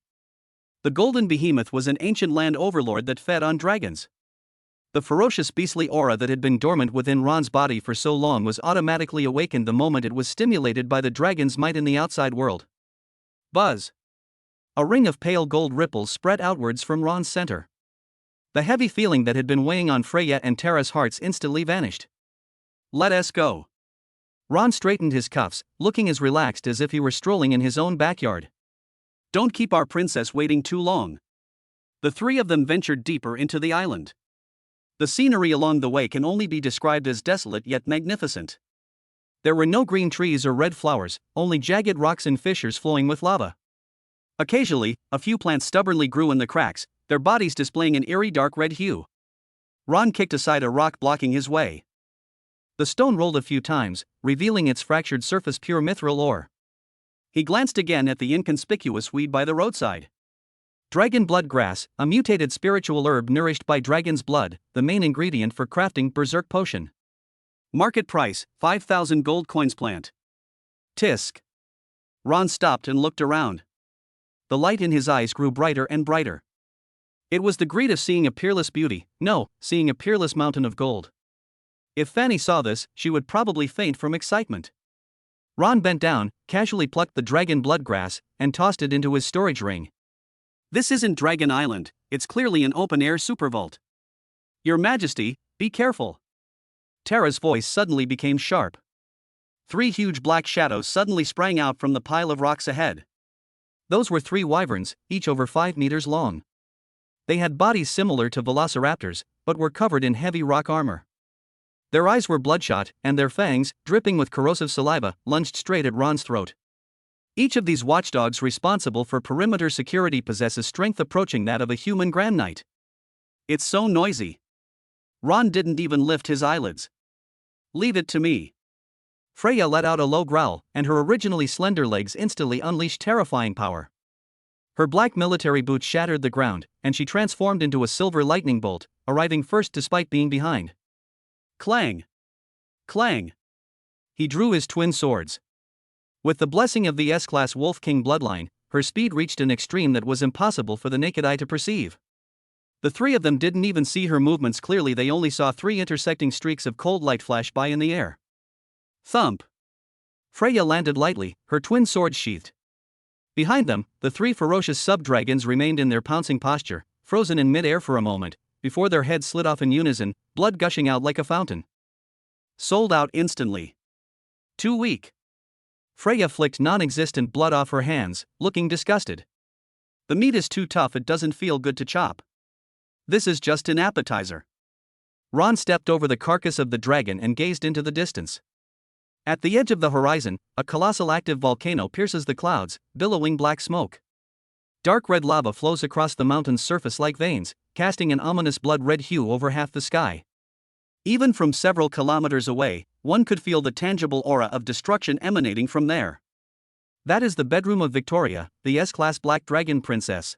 [SPEAKER 1] The golden behemoth was an ancient land overlord that fed on dragons. The ferocious beastly aura that had been dormant within Ron's body for so long was automatically awakened the moment it was stimulated by the dragon's might in the outside world. Buzz. A ring of pale gold ripples spread outwards from Ron's center. The heavy feeling that had been weighing on Freya and Terra's hearts instantly vanished. Let us go. Ron straightened his cuffs, looking as relaxed as if he were strolling in his own backyard. Don't keep our princess waiting too long. The 3 of them ventured deeper into the island. The scenery along the way can only be described as desolate yet magnificent. There were no green trees or red flowers, only jagged rocks and fissures flowing with lava. Occasionally, a few plants stubbornly grew in the cracks, their bodies displaying an eerie dark red hue. Ron kicked aside a rock blocking his way. The stone rolled a few times, revealing its fractured surface pure mithril ore. He glanced again at the inconspicuous weed by the roadside. Dragon blood grass, a mutated spiritual herb nourished by dragon's blood, the main ingredient for crafting berserk potion. Market price, 5,000 gold coins. Plant. Tisk. Ron stopped and looked around. The light in his eyes grew brighter and brighter. It was the greed of seeing a peerless beauty, no, seeing a peerless mountain of gold. If Fanny saw this, she would probably faint from excitement. Ron bent down, casually plucked the dragon blood grass, and tossed it into his storage ring. This isn't Dragon Island, it's clearly an open-air supervault. Your Majesty, be careful. Terra's voice suddenly became sharp. 3 huge black shadows suddenly sprang out from the pile of rocks ahead. Those were 3 wyverns, each over 5 meters long. They had bodies similar to velociraptors, but were covered in heavy rock armor. Their eyes were bloodshot, and their fangs, dripping with corrosive saliva, lunged straight at Ron's throat. Each of these watchdogs responsible for perimeter security possesses strength approaching that of a human Grand Knight. It's so noisy. Ron didn't even lift his eyelids. Leave it to me. Freya let out a low growl, and her originally slender legs instantly unleashed terrifying power. Her black military boots shattered the ground, and she transformed into a silver lightning bolt, arriving first despite being behind. Clang! Clang! He drew his twin swords. With the blessing of the S-Class Wolf King bloodline, her speed reached an extreme that was impossible for the naked eye to perceive. The 3 of them didn't even see her movements clearly, they only saw 3 intersecting streaks of cold light flash by in the air. Thump! Freya landed lightly, her twin swords sheathed. Behind them, the 3 ferocious sub-dragons remained in their pouncing posture, frozen in mid-air for a moment, before their heads slid off in unison, blood gushing out like a fountain. Sold out instantly. Too weak. Freya flicked non-existent blood off her hands, looking disgusted. The meat is too tough, it doesn't feel good to chop. This is just an appetizer. Ron stepped over the carcass of the dragon and gazed into the distance. At the edge of the horizon, a colossal active volcano pierces the clouds, billowing black smoke. Dark red lava flows across the mountain's surface like veins, casting an ominous blood-red hue over half the sky. Even from several kilometers away, one could feel the tangible aura of destruction emanating from there. That is the bedroom of Victoria, the S-Class Black Dragon Princess.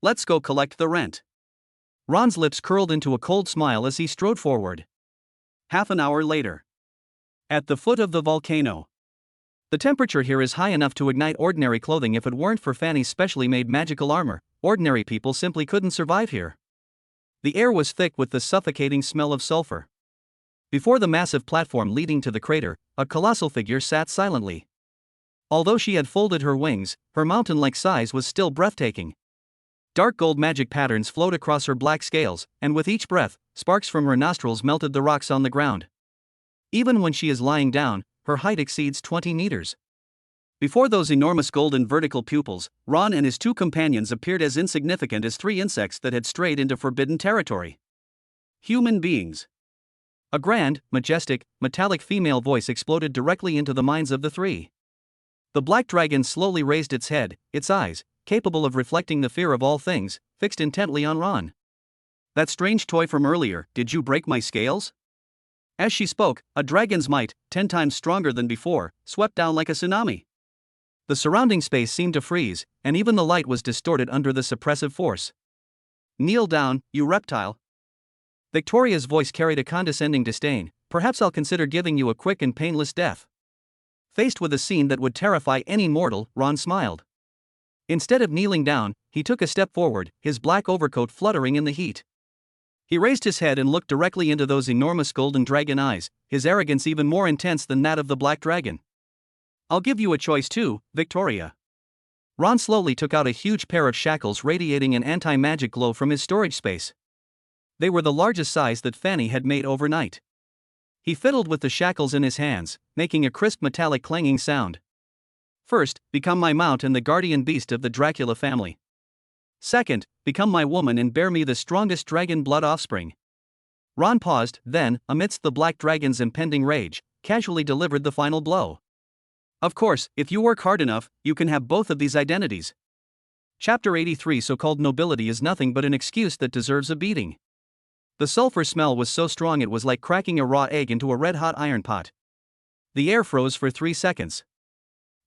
[SPEAKER 1] Let's go collect the rent. Ron's lips curled into a cold smile as he strode forward. Half an hour later. At the foot of the volcano. The temperature here is high enough to ignite ordinary clothing. If it weren't for Fanny's specially made magical armor, ordinary people simply couldn't survive here. The air was thick with the suffocating smell of sulfur. Before the massive platform leading to the crater, a colossal figure sat silently. Although she had folded her wings, her mountain-like size was still breathtaking. Dark gold magic patterns flowed across her black scales, and with each breath, sparks from her nostrils melted the rocks on the ground. Even when she is lying down, her height exceeds 20 meters. Before those enormous golden vertical pupils, Ron and his two companions appeared as insignificant as three insects that had strayed into forbidden territory. Human beings. A grand, majestic, metallic female voice exploded directly into the minds of the three. The black dragon slowly raised its head, its eyes, capable of reflecting the fear of all things, fixed intently on Ron. That strange toy from earlier, did you break my scales? As she spoke, a dragon's might, 10 times stronger than before, swept down like a tsunami. The surrounding space seemed to freeze, and even the light was distorted under the suppressive force. Kneel down, you reptile. Victoria's voice carried a condescending disdain. Perhaps I'll consider giving you a quick and painless death. Faced with a scene that would terrify any mortal, Ron smiled. Instead of kneeling down, he took a step forward, his black overcoat fluttering in the heat. He raised his head and looked directly into those enormous golden dragon eyes, his arrogance even more intense than that of the black dragon. I'll give you a choice too, Victoria. Ron slowly took out a huge pair of shackles radiating an anti-magic glow from his storage space. They were the largest size that Fanny had made overnight. He fiddled with the shackles in his hands, making a crisp metallic clanging sound. First, become my mount and the guardian beast of the Dracula family. Second, become my woman and bear me the strongest dragon blood offspring. Ron paused, then, amidst the black dragon's impending rage, casually delivered the final blow. Of course, if you work hard enough, you can have both of these identities. Chapter 83. So-called nobility is nothing but an excuse that deserves a beating. The sulfur smell was so strong it was like cracking a raw egg into a red-hot iron pot. The air froze for 3 seconds.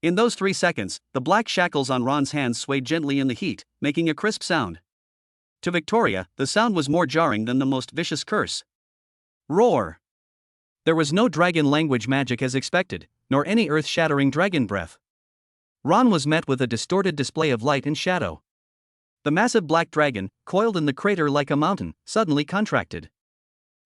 [SPEAKER 1] In those 3 seconds, the black shackles on Ron's hands swayed gently in the heat, making a crisp sound. To Victoria, the sound was more jarring than the most vicious curse. Roar! There was no dragon language magic as expected, nor any earth-shattering dragon breath. Ron was met with a distorted display of light and shadow. The massive black dragon, coiled in the crater like a mountain, suddenly contracted.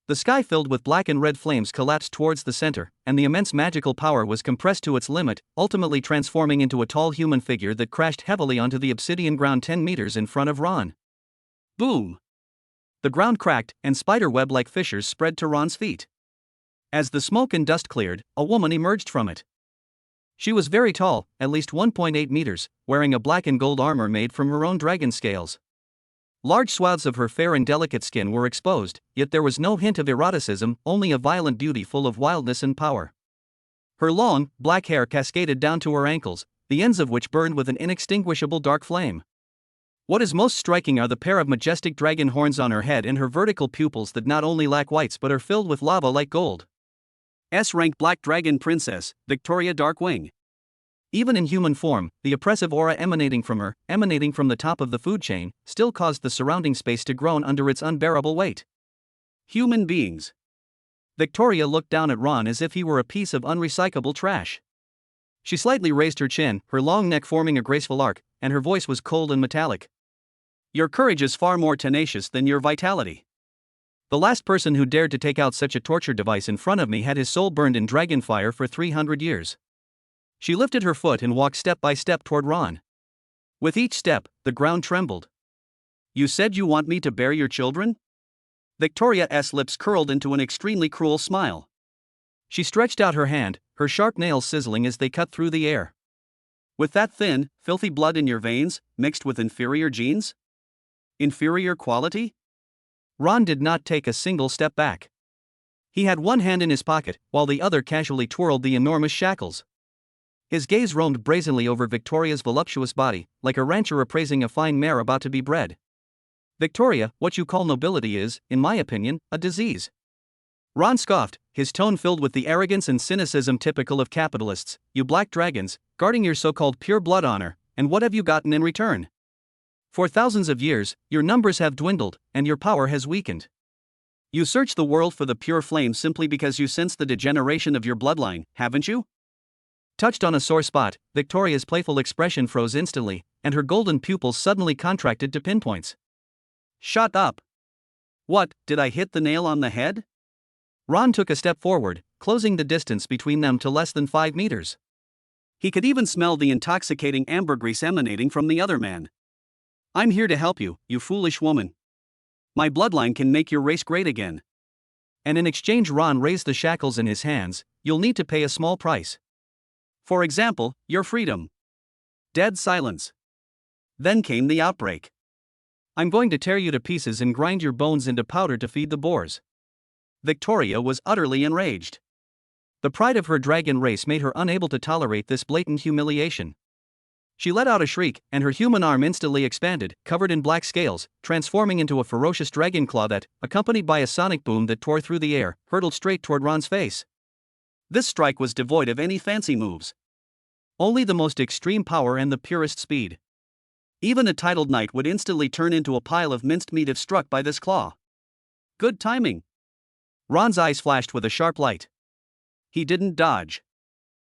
[SPEAKER 1] The sky filled with black and red flames collapsed towards the center, and the immense magical power was compressed to its limit, ultimately transforming into a tall human figure that crashed heavily onto the obsidian ground 10 meters in front of Ron. Boom! The ground cracked, and spider-web-like fissures spread to Ron's feet. As the smoke and dust cleared, a woman emerged from it. She was very tall, at least 1.8 meters, wearing a black and gold armor made from her own dragon scales. Large swaths of her fair and delicate skin were exposed, yet there was no hint of eroticism, only a violent beauty full of wildness and power. Her long, black hair cascaded down to her ankles, the ends of which burned with an inextinguishable dark flame. What is most striking are the pair of majestic dragon horns on her head and her vertical pupils that not only lack whites but are filled with lava like gold. S-rank Black Dragon Princess, Victoria Darkwing. Even in human form, the oppressive aura emanating from her, emanating from the top of the food chain, still caused the surrounding space to groan under its unbearable weight. Human beings. Victoria looked down at Ron as if he were a piece of unrecyclable trash. She slightly raised her chin, her long neck forming a graceful arc, and her voice was cold and metallic. Your courage is far more tenacious than your vitality. The last person who dared to take out such a torture device in front of me had his soul burned in dragon fire for 300 years. She lifted her foot and walked step by step toward Ron. With each step, the ground trembled. You said you want me to bear your children? Victoria's lips curled into an extremely cruel smile. She stretched out her hand, her sharp nails sizzling as they cut through the air. With that thin, filthy blood in your veins, mixed with inferior genes? Inferior quality? Ron did not take a single step back. He had one hand in his pocket, while the other casually twirled the enormous shackles. His gaze roamed brazenly over Victoria's voluptuous body, like a rancher appraising a fine mare about to be bred. Victoria, what you call nobility is, in my opinion, a disease. Ron scoffed, his tone filled with the arrogance and cynicism typical of capitalists. You black dragons, guarding your so-called pure blood honor, and what have you gotten in return? For thousands of years, your numbers have dwindled, and your power has weakened. You search the world for the pure flame simply because you sense the degeneration of your bloodline, haven't you? Touched on a sore spot, Victoria's playful expression froze instantly, and her golden pupils suddenly contracted to pinpoints. Shut up! What, did I hit the nail on the head? Ron took a step forward, closing the distance between them to less than 5 meters. He could even smell the intoxicating ambergris emanating from the other man. I'm here to help you, you foolish woman. My bloodline can make your race great again. And in exchange, Ron raised the shackles in his hands. You'll need to pay a small price. For example, your freedom. Dead silence. Then came the outbreak. I'm going to tear you to pieces and grind your bones into powder to feed the boars. Victoria was utterly enraged. The pride of her dragon race made her unable to tolerate this blatant humiliation. She let out a shriek, and her human arm instantly expanded, covered in black scales, transforming into a ferocious dragon claw that, accompanied by a sonic boom that tore through the air, hurtled straight toward Ron's face. This strike was devoid of any fancy moves. Only the most extreme power and the purest speed. Even a titled knight would instantly turn into a pile of minced meat if struck by this claw. Good timing. Ron's eyes flashed with a sharp light. He didn't dodge.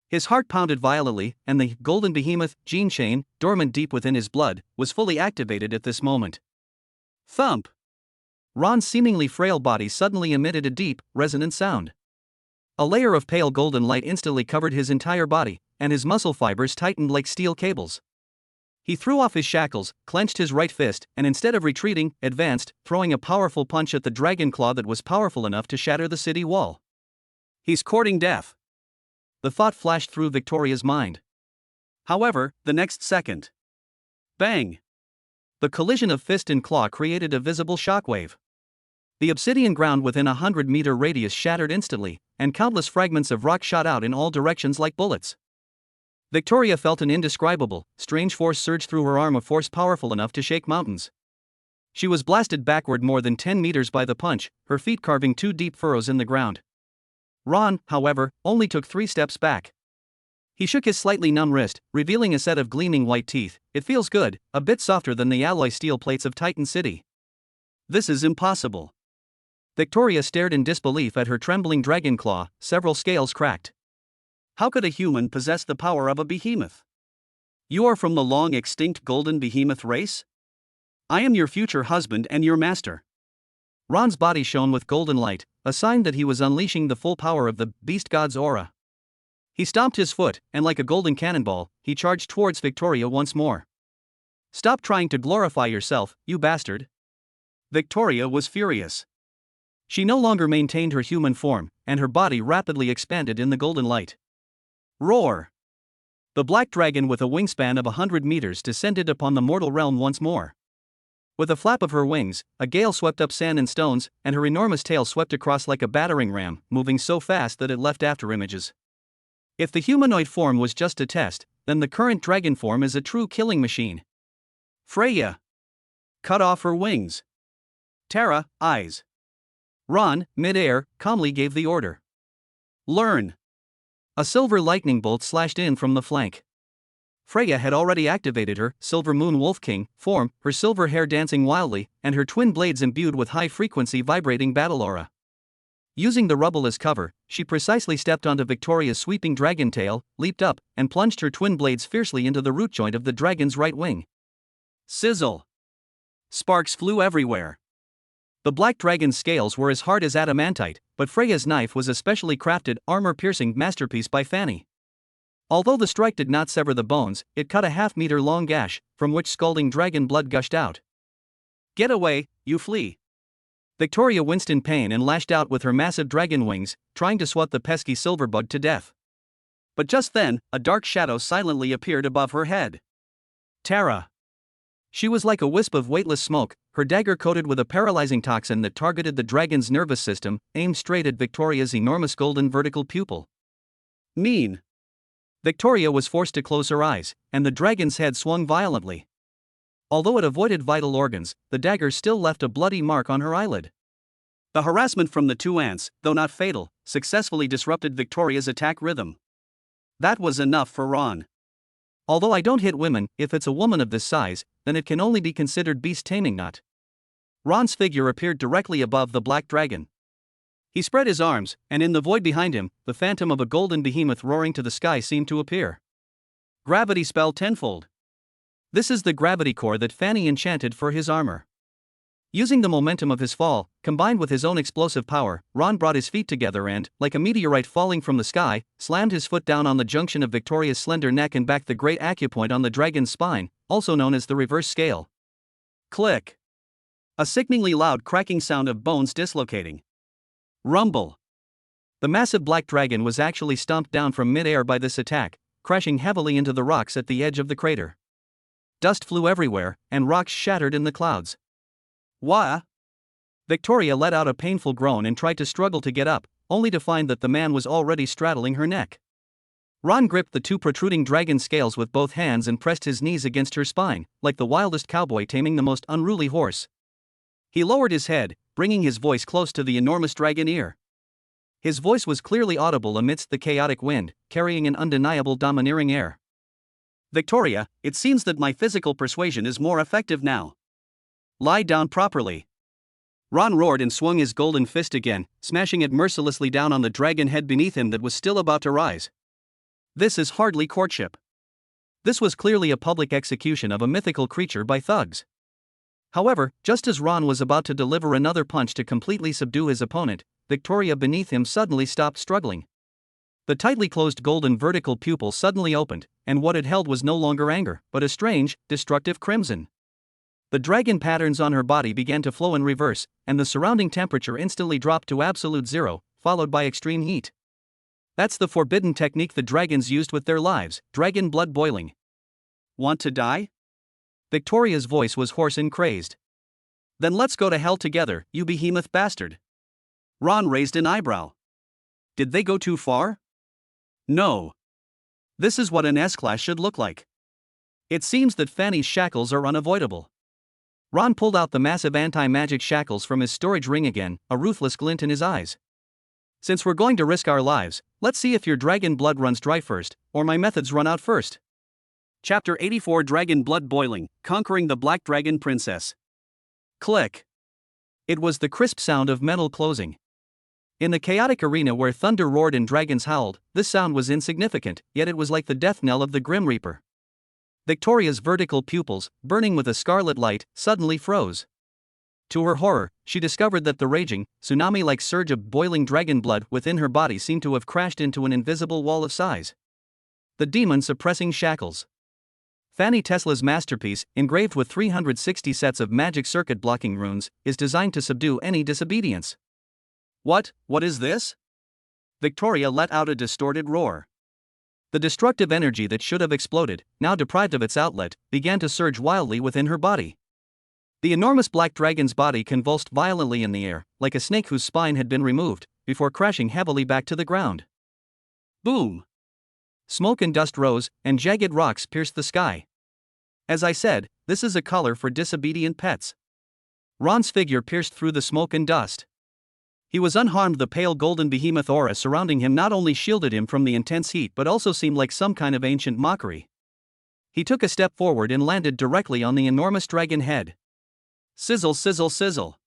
[SPEAKER 1] His heart pounded violently, and the golden behemoth, gene chain, dormant deep within his blood, was fully activated at this moment. Thump! Ron's seemingly frail body suddenly emitted a deep, resonant sound. A layer of pale golden light instantly covered his entire body, and his muscle fibers tightened like steel cables. He threw off his shackles, clenched his right fist, and instead of retreating, advanced, throwing a powerful punch at the dragon claw that was powerful enough to shatter the city wall. He's courting death. The thought flashed through Victoria's mind. However, the next second. Bang! The collision of fist and claw created a visible shockwave. The obsidian ground within a 100-meter radius shattered instantly, and countless fragments of rock shot out in all directions like bullets. Victoria felt an indescribable, strange force surge through her arm, a force powerful enough to shake mountains. She was blasted backward more than 10 meters by the punch, her feet carving 2 deep furrows in the ground. Ron, however, only took 3 steps back. He shook his slightly numb wrist, revealing a set of gleaming white teeth. It feels good, a bit softer than the alloy steel plates of Titan City. This is impossible. Victoria stared in disbelief at her trembling dragon claw, several scales cracked. How could a human possess the power of a behemoth? You are from the long-extinct golden behemoth race? I am your future husband and your master. Ron's body shone with golden light, a sign that he was unleashing the full power of the beast god's aura. He stomped his foot, and like a golden cannonball, he charged towards Victoria once more. Stop trying to glorify yourself, you bastard. Victoria was furious. She no longer maintained her human form, and her body rapidly expanded in the golden light. Roar! The black dragon with a wingspan of 100 meters descended upon the mortal realm once more. With a flap of her wings, a gale swept up sand and stones, and her enormous tail swept across like a battering ram, moving so fast that it left afterimages. If the humanoid form was just a test, then the current dragon form is a true killing machine. Freya! Cut off her wings. Terra, eyes. Ron, mid-air, calmly gave the order. Learn. A silver lightning bolt slashed in from the flank. Freya had already activated her Silver Moon Wolf King form, her silver hair dancing wildly, and her twin blades imbued with high-frequency vibrating battle aura. Using the rubble as cover, she precisely stepped onto Victoria's sweeping dragon tail, leaped up, and plunged her twin blades fiercely into the root joint of the dragon's right wing. Sizzle! Sparks flew everywhere. The black dragon's scales were as hard as adamantite, but Freya's knife was a specially crafted, armor-piercing masterpiece by Fanny. Although the strike did not sever the bones, it cut a half-meter-long gash, from which scalding dragon blood gushed out. Get away, you flea! Victoria winced in pain and lashed out with her massive dragon wings, trying to swat the pesky silverbug to death. But just then, a dark shadow silently appeared above her head. Terra! She was like a wisp of weightless smoke, her dagger coated with a paralyzing toxin that targeted the dragon's nervous system, aimed straight at Victoria's enormous golden vertical pupil. Mean! Victoria was forced to close her eyes, and the dragon's head swung violently. Although it avoided vital organs, the dagger still left a bloody mark on her eyelid. The harassment from the 2 ants, though not fatal, successfully disrupted Victoria's attack rhythm. That was enough for Ron. Although I don't hit women, if it's a woman of this size, then it can only be considered beast taming, not. Ron's figure appeared directly above the black dragon. He spread his arms, and in the void behind him, the phantom of a golden behemoth roaring to the sky seemed to appear. Gravity spell tenfold. This is the gravity core that Fanny enchanted for his armor. Using the momentum of his fall, combined with his own explosive power, Ron brought his feet together and, like a meteorite falling from the sky, slammed his foot down on the junction of Victoria's slender neck and back the great acupoint on the dragon's spine, also known as the reverse scale. Click. A sickeningly loud cracking sound of bones dislocating. Rumble. The massive black dragon was actually stomped down from mid-air by this attack, crashing heavily into the rocks at the edge of the crater. Dust flew everywhere, and rocks shattered in the clouds. Wah! Victoria let out a painful groan and tried to struggle to get up, only to find that the man was already straddling her neck. Ron gripped the two protruding dragon scales with both hands and pressed his knees against her spine, like the wildest cowboy taming the most unruly horse. He lowered his head, bringing his voice close to the enormous dragon ear. His voice was clearly audible amidst the chaotic wind, carrying an undeniable domineering air. Victoria, it seems that my physical persuasion is more effective now. Lie down properly. Ron roared and swung his golden fist again, smashing it mercilessly down on the dragon head beneath him that was still about to rise. This is hardly courtship. This was clearly a public execution of a mythical creature by thugs. However, just as Ron was about to deliver another punch to completely subdue his opponent, Victoria beneath him suddenly stopped struggling. The tightly closed golden vertical pupil suddenly opened, and what it held was no longer anger, but a strange, destructive crimson. The dragon patterns on her body began to flow in reverse, and the surrounding temperature instantly dropped to absolute zero, followed by extreme heat. That's the forbidden technique the dragons used with their lives, dragon blood boiling. Want to die? Victoria's voice was hoarse and crazed. Then let's go to hell together, you behemoth bastard. Ron raised an eyebrow. Did they go too far? No. This is what an S-class should look like. It seems that Fanny's shackles are unavoidable. Ron pulled out the massive anti-magic shackles from his storage ring again, a ruthless glint in his eyes. Since we're going to risk our lives, let's see if your dragon blood runs dry first, or my methods run out first. Chapter 84 Dragon Blood Boiling, Conquering the Black Dragon Princess. Click. It was the crisp sound of metal closing. In the chaotic arena where thunder roared and dragons howled, this sound was insignificant, yet it was like the death knell of the Grim Reaper. Victoria's vertical pupils, burning with a scarlet light, suddenly froze. To her horror, she discovered that the raging, tsunami-like surge of boiling dragon blood within her body seemed to have crashed into an invisible wall of size. The demon-suppressing shackles. Fanny Tesla's masterpiece, engraved with 360 sets of magic circuit-blocking runes, is designed to subdue any disobedience. What is this? Victoria let out a distorted roar. The destructive energy that should have exploded, now deprived of its outlet, began to surge wildly within her body. The enormous black dragon's body convulsed violently in the air, like a snake whose spine had been removed, before crashing heavily back to the ground. Boom! Smoke and dust rose, and jagged rocks pierced the sky. As I said, this is a color for disobedient pets. Ron's figure pierced through the smoke and dust. He was unharmed. The pale golden behemoth aura surrounding him not only shielded him from the intense heat but also seemed like some kind of ancient mockery. He took a step forward and landed directly on the enormous dragon head. Sizzle, sizzle, sizzle.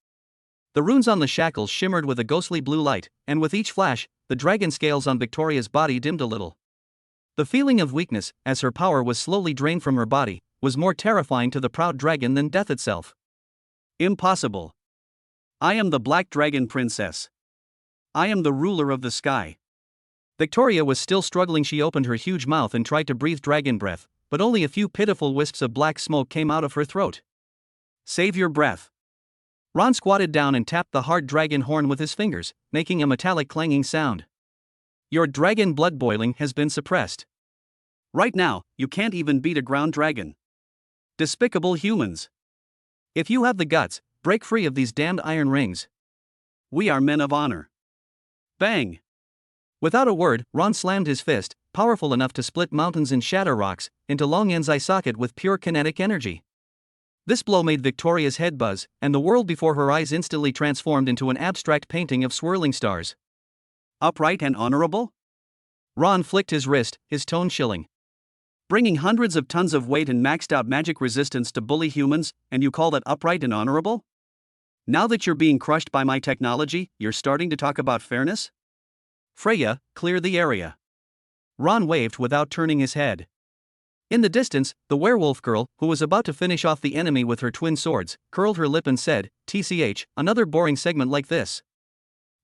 [SPEAKER 1] The runes on the shackles shimmered with a ghostly blue light, and with each flash, the dragon scales on Victoria's body dimmed a little. The feeling of weakness, as her power was slowly drained from her body, was more terrifying to the proud dragon than death itself. Impossible. I am the Black Dragon Princess. I am the ruler of the sky. Victoria was still struggling. She opened her huge mouth and tried to breathe dragon breath, but only a few pitiful wisps of black smoke came out of her throat. Save your breath. Ron squatted down and tapped the hard dragon horn with his fingers, making a metallic clanging sound. Your dragon blood boiling has been suppressed. Right now, you can't even beat a ground dragon. Despicable humans. If you have the guts, break free of these damned iron rings. We are men of honor. Bang! Without a word, Ron slammed his fist, powerful enough to split mountains and shatter rocks, into Long Yen's eye socket with pure kinetic energy. This blow made Victoria's head buzz, and the world before her eyes instantly transformed into an abstract painting of swirling stars. Upright and honorable? Ron flicked his wrist, his tone chilling. Bringing hundreds of tons of weight and maxed out magic resistance to bully humans, and you call that upright and honorable? Now that you're being crushed by my technology, you're starting to talk about fairness? Freya, clear the area. Ron waved without turning his head. In the distance, the werewolf girl, who was about to finish off the enemy with her twin swords, curled her lip and said, "TCH, another boring segment like this.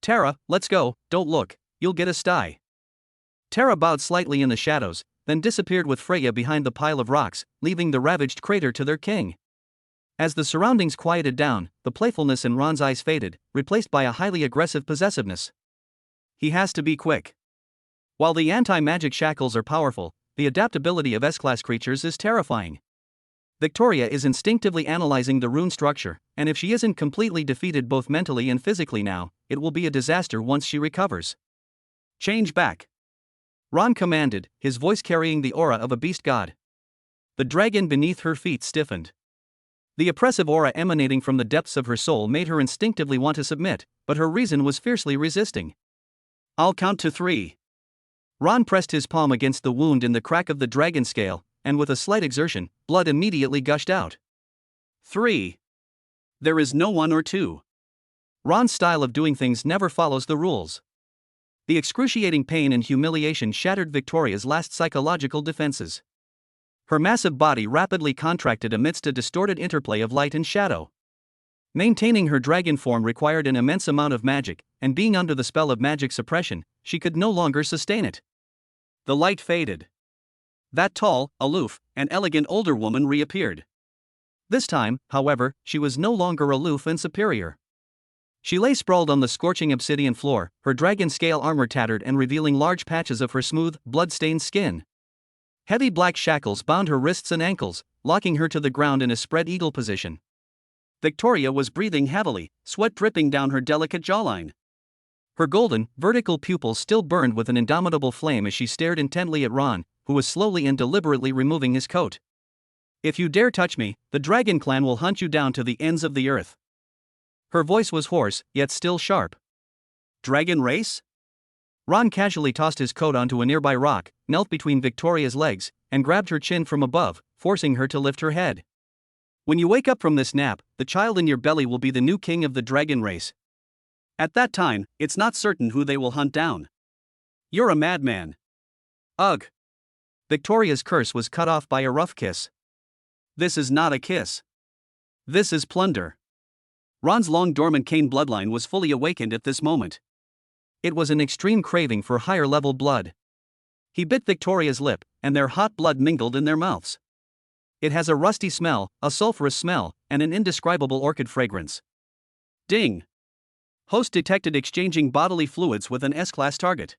[SPEAKER 1] Tara, let's go, don't look, you'll get a sty." Tara bowed slightly in the shadows, then disappeared with Freya behind the pile of rocks, leaving the ravaged crater to their king. As the surroundings quieted down, the playfulness in Ron's eyes faded, replaced by a highly aggressive possessiveness. He has to be quick. While the anti-magic shackles are powerful, the adaptability of S-class creatures is terrifying. Victoria is instinctively analyzing the rune structure, and if she isn't completely defeated both mentally and physically now, it will be a disaster once she recovers. "Change back," Ron commanded, his voice carrying the aura of a beast god. The dragon beneath her feet stiffened. The oppressive aura emanating from the depths of her soul made her instinctively want to submit, but her reason was fiercely resisting. "I'll count to 3. Ron pressed his palm against the wound in the crack of the dragon scale, and with a slight exertion, blood immediately gushed out. 3. There is no 1 or 2. Ron's style of doing things never follows the rules. The excruciating pain and humiliation shattered Victoria's last psychological defenses. Her massive body rapidly contracted amidst a distorted interplay of light and shadow. Maintaining her dragon form required an immense amount of magic, and being under the spell of magic suppression, she could no longer sustain it. The light faded. That tall, aloof, and elegant older woman reappeared. This time, however, she was no longer aloof and superior. She lay sprawled on the scorching obsidian floor, her dragon scale armor tattered and revealing large patches of her smooth, blood-stained skin. Heavy black shackles bound her wrists and ankles, locking her to the ground in a spread eagle position. Victoria was breathing heavily, sweat dripping down her delicate jawline. Her golden, vertical pupils still burned with an indomitable flame as she stared intently at Ron, who was slowly and deliberately removing his coat. "If you dare touch me, the Dragon Clan will hunt you down to the ends of the earth." Her voice was hoarse, yet still sharp. "Dragon race?" Ron casually tossed his coat onto a nearby rock, knelt between Victoria's legs, and grabbed her chin from above, forcing her to lift her head. "When you wake up from this nap, the child in your belly will be the new king of the dragon race. At that time, it's not certain who they will hunt down. You're a madman." "Ugh." Victoria's curse was cut off by a rough kiss. "This is not a kiss. This is plunder." Ron's long dormant Cain bloodline was fully awakened at this moment. It was an extreme craving for higher-level blood. He bit Victoria's lip, and their hot blood mingled in their mouths. It has a rusty smell, a sulfurous smell, and an indescribable orchid fragrance. Ding! Host detected exchanging bodily fluids with an S-class target.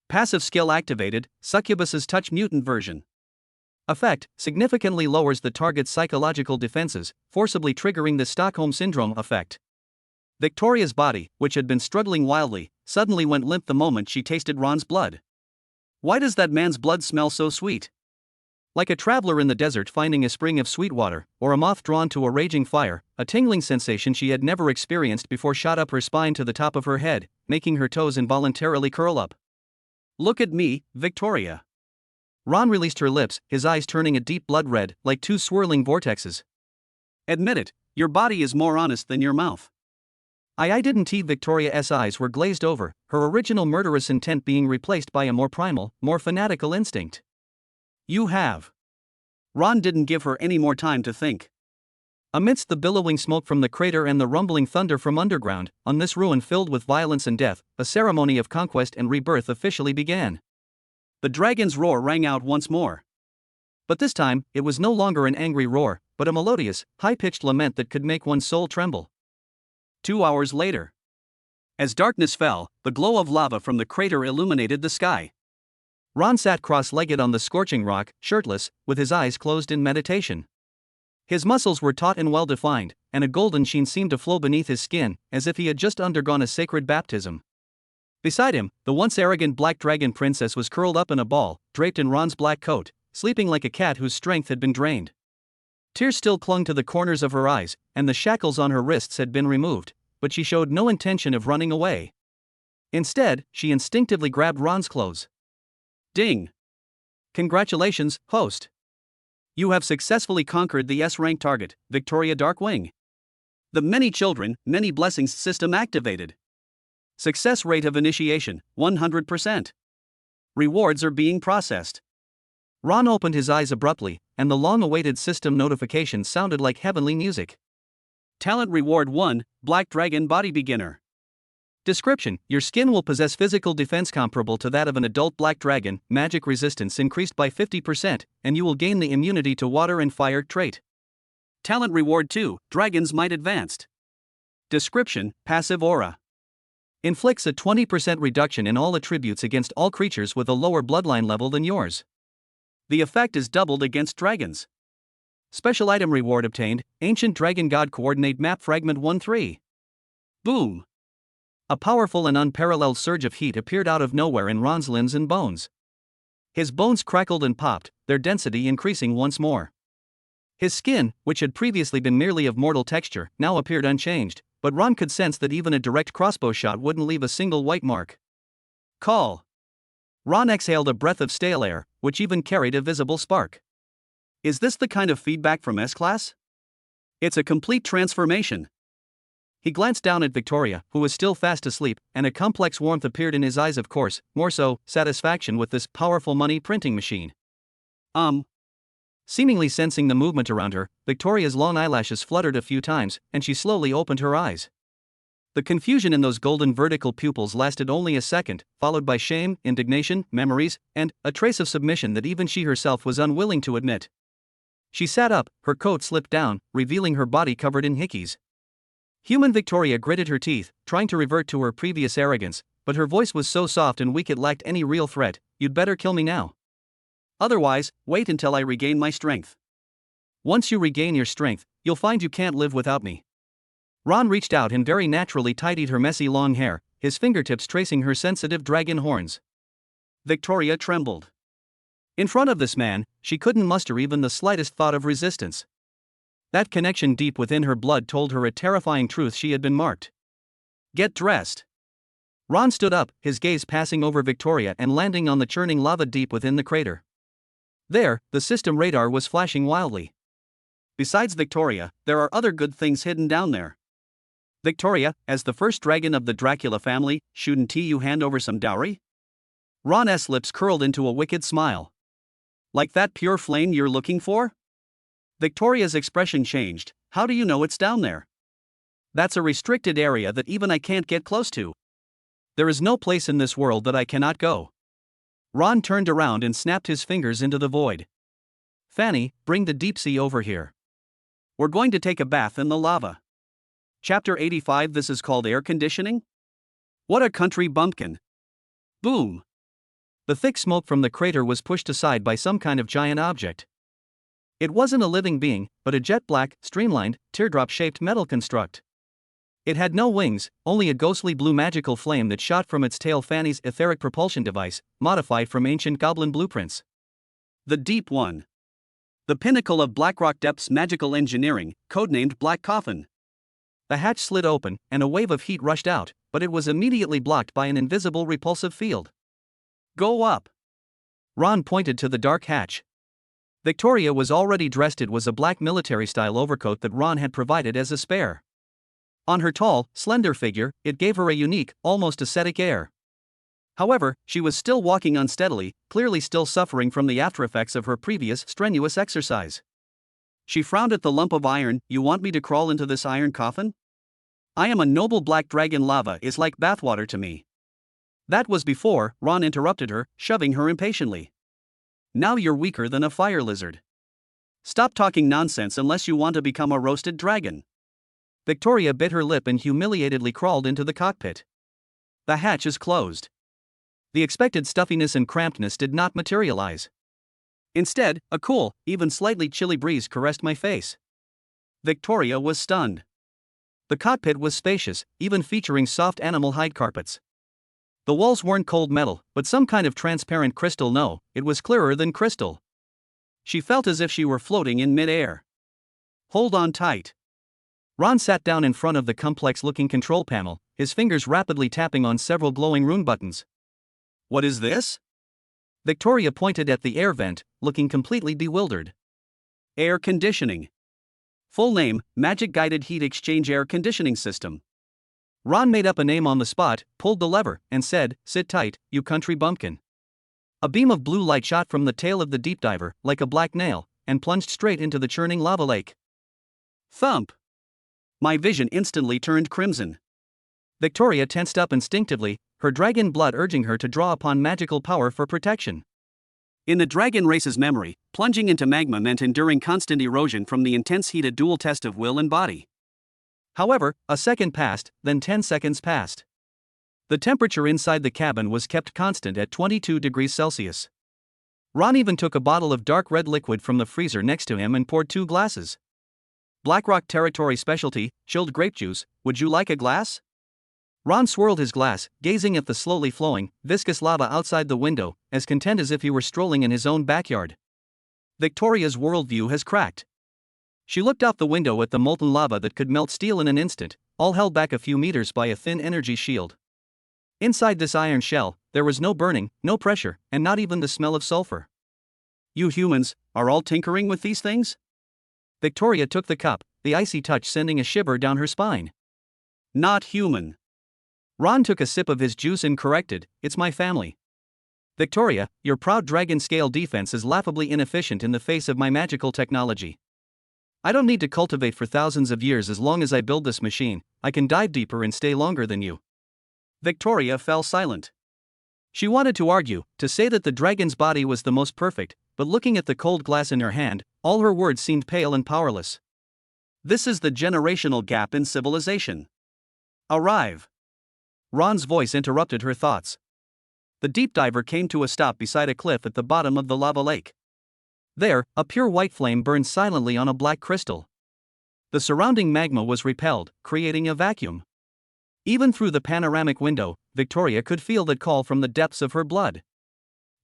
[SPEAKER 1] Passive skill activated, Succubus's touch mutant version. Effect, significantly lowers the target's psychological defenses, forcibly triggering the Stockholm Syndrome effect. Victoria's body, which had been struggling wildly, suddenly went limp the moment she tasted Ron's blood. Why does that man's blood smell so sweet? Like a traveler in the desert finding a spring of sweet water, or a moth drawn to a raging fire, a tingling sensation she had never experienced before shot up her spine to the top of her head, making her toes involuntarily curl up. "Look at me, Victoria." Ron released her lips, his eyes turning a deep blood red, like two swirling vortexes. "Admit it, your body is more honest than your mouth." I didn't. Victoria's eyes were glazed over, her original murderous intent being replaced by a more primal, more fanatical instinct. "You have." Ron didn't give her any more time to think. Amidst the billowing smoke from the crater and the rumbling thunder from underground, on this ruin filled with violence and death, a ceremony of conquest and rebirth officially began. The dragon's roar rang out once more. But this time, it was no longer an angry roar, but a melodious, high-pitched lament that could make one's soul tremble. 2 hours later. As darkness fell, the glow of lava from the crater illuminated the sky. Ron sat cross-legged on the scorching rock, shirtless, with his eyes closed in meditation. His muscles were taut and well-defined, and a golden sheen seemed to flow beneath his skin, as if he had just undergone a sacred baptism. Beside him, the once arrogant black dragon princess was curled up in a ball, draped in Ron's black coat, sleeping like a cat whose strength had been drained. Tears still clung to the corners of her eyes, and the shackles on her wrists had been removed, but she showed no intention of running away. Instead, she instinctively grabbed Ron's clothes. "Ding! Congratulations, host. You have successfully conquered the S-rank target, Victoria Darkwing. The many children, many blessings system activated. Success rate of initiation, 100%. Rewards are being processed." Ron opened his eyes abruptly, and the long-awaited system notification sounded like heavenly music. Talent Reward 1, Black Dragon Body Beginner. Description: your skin will possess physical defense comparable to that of an adult black dragon, magic resistance increased by 50%, and you will gain the immunity to water and fire trait. Talent Reward 2, Dragon's Might Advanced. Description: passive aura. Inflicts a 20% reduction in all attributes against all creatures with a lower bloodline level than yours. The effect is doubled against dragons. Special item reward obtained: Ancient Dragon God Coordinate Map Fragment 1-3. Boom! A powerful and unparalleled surge of heat appeared out of nowhere in Ron's limbs and bones. His bones crackled and popped, their density increasing once more. His skin, which had previously been merely of mortal texture, now appeared unchanged, but Ron could sense that even a direct crossbow shot wouldn't leave a single white mark. Call. Ron exhaled a breath of stale air, which even carried a visible spark. Is this the kind of feedback from S-Class? It's a complete transformation. He glanced down at Victoria, who was still fast asleep, and a complex warmth appeared in his eyes, of course, more so, satisfaction with this powerful money printing machine. Seemingly sensing the movement around her, Victoria's long eyelashes fluttered a few times, and she slowly opened her eyes. The confusion in those golden vertical pupils lasted only a second, followed by shame, indignation, memories, and a trace of submission that even she herself was unwilling to admit. She sat up, her coat slipped down, revealing her body covered in hickeys. Human Victoria gritted her teeth, trying to revert to her previous arrogance, but her voice was so soft and weak it lacked any real threat. You'd better kill me now. Otherwise, wait until I regain my strength. Once you regain your strength, you'll find you can't live without me. Ron reached out and very naturally tidied her messy long hair, his fingertips tracing her sensitive dragon horns. Victoria trembled. In front of this man, she couldn't muster even the slightest thought of resistance. That connection deep within her blood told her a terrifying truth: she had been marked. Get dressed. Ron stood up, his gaze passing over Victoria and landing on the churning lava deep within the crater. There, the system radar was flashing wildly. Besides Victoria, there are other good things hidden down there. Victoria, as the first dragon of the Dracula family, shouldn't you hand over some dowry? Ron's lips curled into a wicked smile. Like that pure flame you're looking for? Victoria's expression changed. How do you know it's down there? That's a restricted area that even I can't get close to. There is no place in this world that I cannot go. Ron turned around and snapped his fingers into the void. Fanny, bring the deep sea over here. We're going to take a bath in the lava. Chapter 85. This is called air conditioning? What a country bumpkin. Boom. The thick smoke from the crater was pushed aside by some kind of giant object. It wasn't a living being, but a jet-black, streamlined, teardrop-shaped metal construct. It had no wings, only a ghostly blue magical flame that shot from its tail. Fanny's etheric propulsion device, modified from ancient goblin blueprints. The Deep One. The pinnacle of Blackrock Depth's magical engineering, codenamed Black Coffin. The hatch slid open, and a wave of heat rushed out, but it was immediately blocked by an invisible repulsive field. Go up. Ron pointed to the dark hatch. Victoria was already dressed. It was a black military-style overcoat that Ron had provided as a spare. On her tall, slender figure, it gave her a unique, almost ascetic air. However, she was still walking unsteadily, clearly still suffering from the aftereffects of her previous strenuous exercise. She frowned at the lump of iron. You want me to crawl into this iron coffin? I am a noble black dragon. Lava is like bathwater to me. That was before. Ron interrupted her, shoving her impatiently. Now you're weaker than a fire lizard. Stop talking nonsense unless you want to become a roasted dragon. Victoria bit her lip and humiliatedly crawled into the cockpit. The hatch is closed. The expected stuffiness and crampedness did not materialize. Instead, a cool, even slightly chilly breeze caressed my face. Victoria was stunned. The cockpit was spacious, even featuring soft animal hide carpets. The walls weren't cold metal, but some kind of transparent crystal. No, it was clearer than crystal. She felt as if she were floating in mid-air. Hold on tight. Ron sat down in front of the complex-looking control panel, his fingers rapidly tapping on several glowing rune buttons. What is this? Victoria pointed at the air vent, looking completely bewildered. Air conditioning. Full name: Magic Guided Heat Exchange Air Conditioning System. Ron made up a name on the spot, pulled the lever, and said, "Sit tight, you country bumpkin." A beam of blue light shot from the tail of the deep diver, like a black nail, and plunged straight into the churning lava lake. Thump! My vision instantly turned crimson. Victoria tensed up instinctively, her dragon blood urging her to draw upon magical power for protection. In the dragon race's memory, plunging into magma meant enduring constant erosion from the intense heated dual test of will and body. However, a second passed, then 10 seconds passed. The temperature inside the cabin was kept constant at 22 degrees Celsius. Ron even took a bottle of dark red liquid from the freezer next to him and poured 2 glasses. Blackrock Territory specialty, chilled grape juice, would you like a glass? Ron swirled his glass, gazing at the slowly flowing, viscous lava outside the window, as content as if he were strolling in his own backyard. Victoria's worldview has cracked. She looked out the window at the molten lava that could melt steel in an instant, all held back a few meters by a thin energy shield. Inside this iron shell, there was no burning, no pressure, and not even the smell of sulfur. You humans are all tinkering with these things? Victoria took the cup, the icy touch sending a shiver down her spine. Not human. Ron took a sip of his juice and corrected, it's my family. Victoria, your proud dragon scale defense is laughably inefficient in the face of my magical technology. I don't need to cultivate for thousands of years as long as I build this machine, I can dive deeper and stay longer than you. Victoria fell silent. She wanted to argue, to say that the dragon's body was the most perfect, but looking at the cold glass in her hand, all her words seemed pale and powerless. This is the generational gap in civilization. Arrive. Ron's voice interrupted her thoughts. The deep diver came to a stop beside a cliff at the bottom of the lava lake. There, a pure white flame burned silently on a black crystal. The surrounding magma was repelled, creating a vacuum. Even through the panoramic window, Victoria could feel that call from the depths of her blood.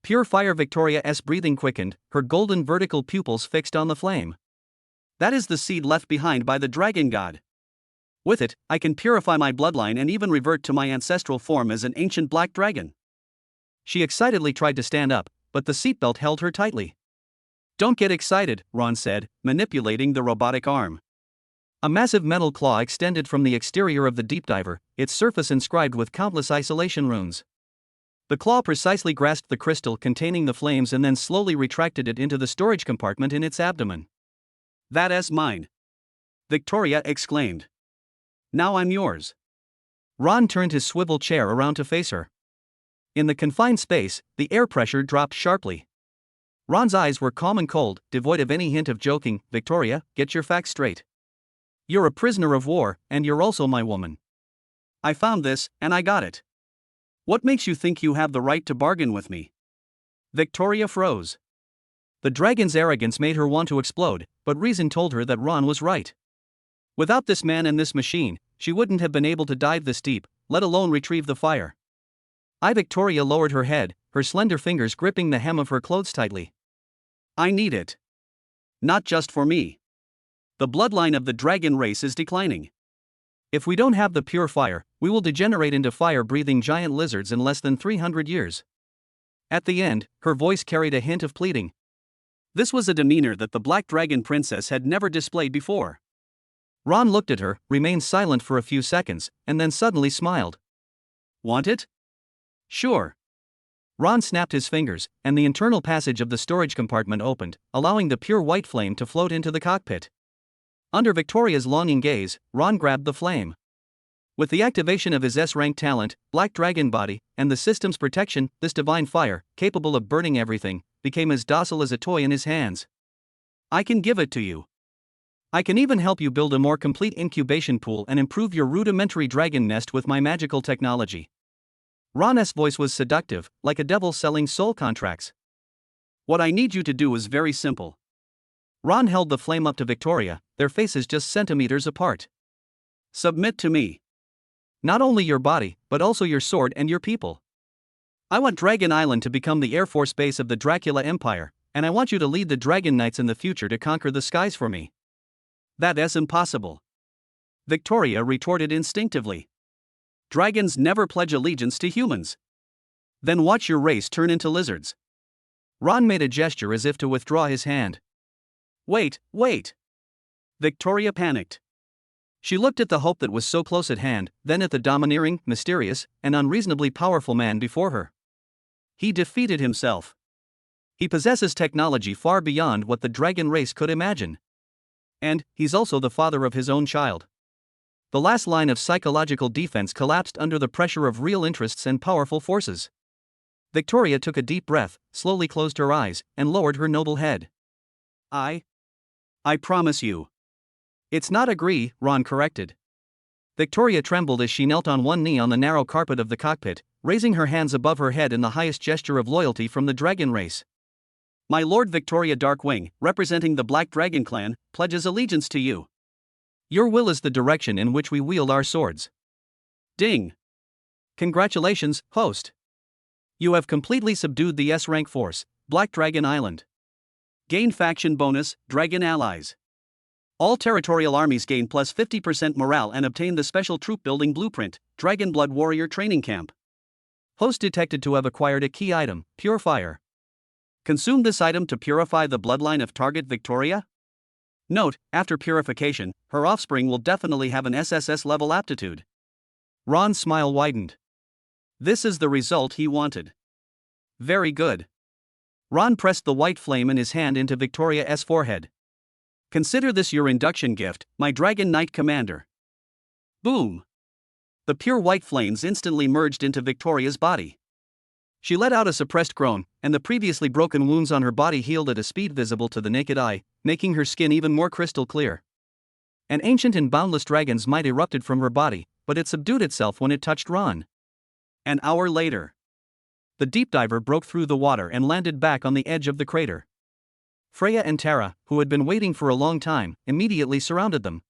[SPEAKER 1] Pure fire. Victoria's breathing quickened, her golden vertical pupils fixed on the flame. That is the seed left behind by the dragon god. With it, I can purify my bloodline and even revert to my ancestral form as an ancient black dragon. She excitedly tried to stand up, but the seatbelt held her tightly. Don't get excited, Ron said, manipulating the robotic arm. A massive metal claw extended from the exterior of the deep diver, its surface inscribed with countless isolation runes. The claw precisely grasped the crystal containing the flames and then slowly retracted it into the storage compartment in its abdomen. That is mine. Victoria exclaimed. Now I'm yours. Ron turned his swivel chair around to face her. In the confined space, the air pressure dropped sharply. Ron's eyes were calm and cold, devoid of any hint of joking. Victoria, get your facts straight. You're a prisoner of war, and you're also my woman. I found this, and I got it. What makes you think you have the right to bargain with me? Victoria froze. The dragon's arrogance made her want to explode, but reason told her that Ron was right. Without this man and this machine, she wouldn't have been able to dive this deep, let alone retrieve the fire. Victoria lowered her head, her slender fingers gripping the hem of her clothes tightly. I need it. Not just for me. The bloodline of the dragon race is declining. If we don't have the pure fire, we will degenerate into fire-breathing giant lizards in less than 300 years. At the end, her voice carried a hint of pleading. This was a demeanor that the Black Dragon Princess had never displayed before. Ron looked at her, remained silent for a few seconds, and then suddenly smiled. Want it? Sure. Ron snapped his fingers, and the internal passage of the storage compartment opened, allowing the pure white flame to float into the cockpit. Under Victoria's longing gaze, Ron grabbed the flame. With the activation of his S-rank talent, Black Dragon Body, and the system's protection, this divine fire, capable of burning everything, became as docile as a toy in his hands. I can give it to you. I can even help you build a more complete incubation pool and improve your rudimentary dragon nest with my magical technology. Ron's voice was seductive, like a devil selling soul contracts. What I need you to do is very simple. Ron held the flame up to Victoria, their faces just centimeters apart. Submit to me. Not only your body, but also your sword and your people. I want Dragon Island to become the Air Force base of the Dracula Empire, and I want you to lead the Dragon Knights in the future to conquer the skies for me. That is impossible. Victoria retorted instinctively. Dragons never pledge allegiance to humans. Then watch your race turn into lizards. Ron made a gesture as if to withdraw his hand. Wait. Victoria panicked. She looked at the hope that was so close at hand, then at the domineering, mysterious, and unreasonably powerful man before her. He defeated himself. He possesses technology far beyond what the dragon race could imagine. And he's also the father of his own child. The last line of psychological defense collapsed under the pressure of real interests and powerful forces. Victoria took a deep breath, slowly closed her eyes, and lowered her noble head. I promise you. It's not agree, Ron corrected. Victoria trembled as she knelt on one knee on the narrow carpet of the cockpit, raising her hands above her head in the highest gesture of loyalty from the dragon race. My Lord Victoria Darkwing, representing the Black Dragon clan, pledges allegiance to you. Your will is the direction in which we wield our swords. Ding! Congratulations, host. You have completely subdued the S-rank force, Black Dragon Island. Gain faction bonus, Dragon Allies. All territorial armies gain plus 50% morale and obtain the special troop building blueprint, Dragon Blood Warrior Training Camp. Host detected to have acquired a key item, Purifier. Consume this item to purify the bloodline of target Victoria? Note, after purification, her offspring will definitely have an SSS level aptitude. Ron's smile widened. This is the result he wanted. Very good. Ron pressed the white flame in his hand into Victoria's forehead. Consider this your induction gift, my Dragon Knight Commander. Boom! The pure white flames instantly merged into Victoria's body. She let out a suppressed groan, and the previously broken wounds on her body healed at a speed visible to the naked eye, making her skin even more crystal clear. An ancient and boundless dragon's might erupted from her body, but it subdued itself when it touched Ron. An hour later, the deep diver broke through the water and landed back on the edge of the crater. Freya and Tara, who had been waiting for a long time, immediately surrounded them.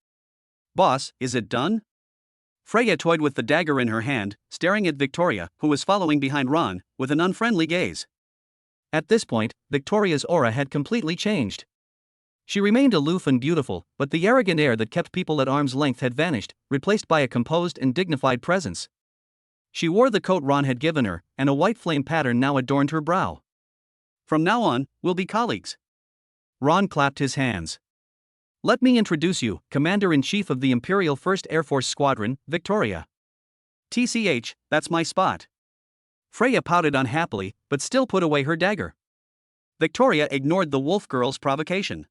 [SPEAKER 1] Boss, is it done? Freya toyed with the dagger in her hand, staring at Victoria, who was following behind Ron, with an unfriendly gaze. At this point, Victoria's aura had completely changed. She remained aloof and beautiful, but the arrogant air that kept people at arm's length had vanished, replaced by a composed and dignified presence. She wore the coat Ron had given her, and a white flame pattern now adorned her brow. From now on, we'll be colleagues. Ron clapped his hands. Let me introduce you, Commander-in-Chief of the Imperial 1st Air Force Squadron, Victoria. TCH, that's my spot. Freya pouted unhappily, but still put away her dagger. Victoria ignored the wolf girl's provocation.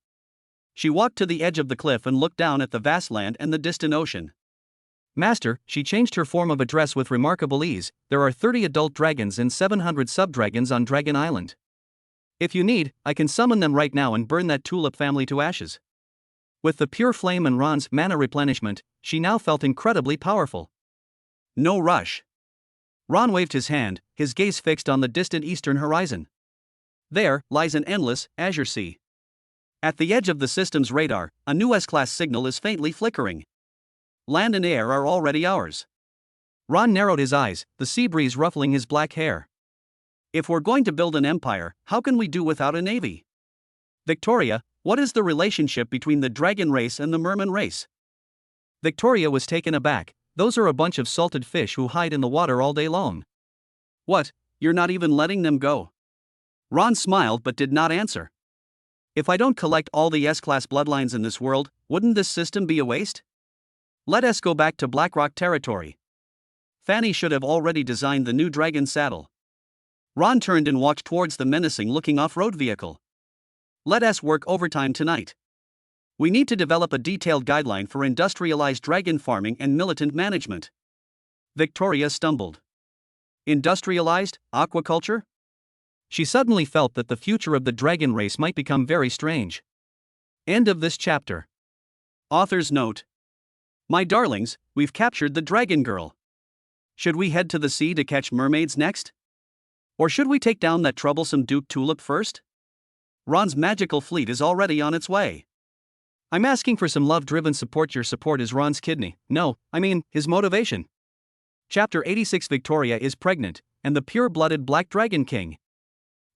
[SPEAKER 1] She walked to the edge of the cliff and looked down at the vast land and the distant ocean. Master, she changed her form of address with remarkable ease. There are 30 adult dragons and 700 sub-dragons on Dragon Island. If you need, I can summon them right now and burn that tulip family to ashes. With the pure flame and Ron's mana replenishment, she now felt incredibly powerful. No rush. Ron waved his hand, his gaze fixed on the distant eastern horizon. There lies an endless, azure sea. At the edge of the system's radar, a new S-class signal is faintly flickering. Land and air are already ours. Ron narrowed his eyes, the sea breeze ruffling his black hair. If we're going to build an empire, how can we do without a navy? Victoria, what is the relationship between the dragon race and the merman race? Victoria was taken aback. Those are a bunch of salted fish who hide in the water all day long. What, you're not even letting them go? Ron smiled but did not answer. If I don't collect all the S-class bloodlines in this world, wouldn't this system be a waste? Let us go back to Blackrock territory. Fanny should have already designed the new dragon saddle. Ron turned and walked towards the menacing-looking off-road vehicle. Let us work overtime tonight. We need to develop a detailed guideline for industrialized dragon farming and militant management. Victoria stumbled. Industrialized aquaculture? She suddenly felt that the future of the dragon race might become very strange. End of this chapter. Author's note. My darlings, we've captured the dragon girl. Should we head to the sea to catch mermaids next? Or should we take down that troublesome Duke Tulip first? Ron's magical fleet is already on its way. I'm asking for some love-driven support. Your support is Ron's kidney. No, I mean, his motivation. Chapter 86. Victoria is pregnant, and the pure-blooded Black Dragon King.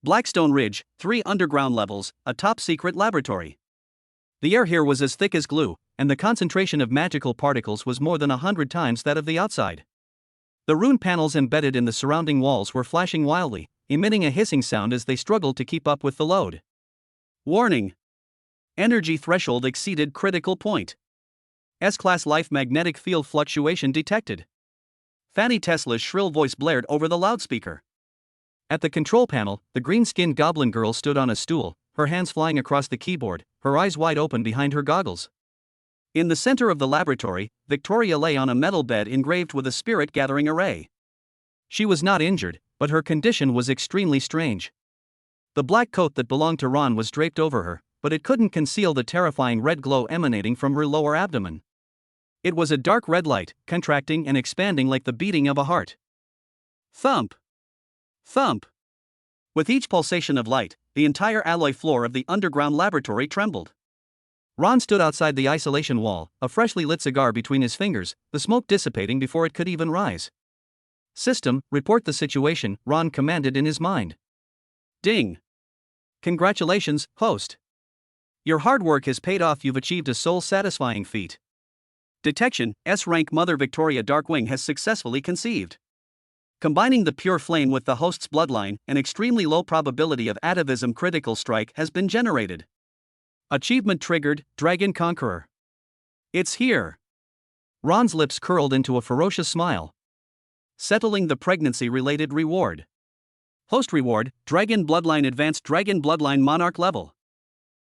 [SPEAKER 1] Blackstone Ridge, 3 underground levels, a top-secret laboratory. The air here was as thick as glue, and the concentration of magical particles was more than 100 times that of the outside. The rune panels embedded in the surrounding walls were flashing wildly, emitting a hissing sound as they struggled to keep up with the load. Warning! Energy threshold exceeded critical point. S-class life magnetic field fluctuation detected. Fanny Tesla's shrill voice blared over the loudspeaker. At the control panel, the green-skinned goblin girl stood on a stool, her hands flying across the keyboard, her eyes wide open behind her goggles. In the center of the laboratory, Victoria lay on a metal bed engraved with a spirit-gathering array. She was not injured, but her condition was extremely strange. The black coat that belonged to Ron was draped over her, but it couldn't conceal the terrifying red glow emanating from her lower abdomen. It was a dark red light, contracting and expanding like the beating of a heart. Thump! Thump! With each pulsation of light, the entire alloy floor of the underground laboratory trembled. Ron stood outside the isolation wall, a freshly lit cigar between his fingers, the smoke dissipating before it could even rise. System, report the situation, Ron commanded in his mind. Ding! Congratulations, host. Your hard work has paid off. You've achieved a soul-satisfying feat. Detection, S-rank Mother Victoria Darkwing has successfully conceived. Combining the pure flame with the host's bloodline, an extremely low probability of atavism critical strike has been generated. Achievement triggered, Dragon Conqueror. It's here. Ron's lips curled into a ferocious smile. Settling the pregnancy-related reward. Host reward, Dragon Bloodline Advanced Dragon Bloodline Monarch level.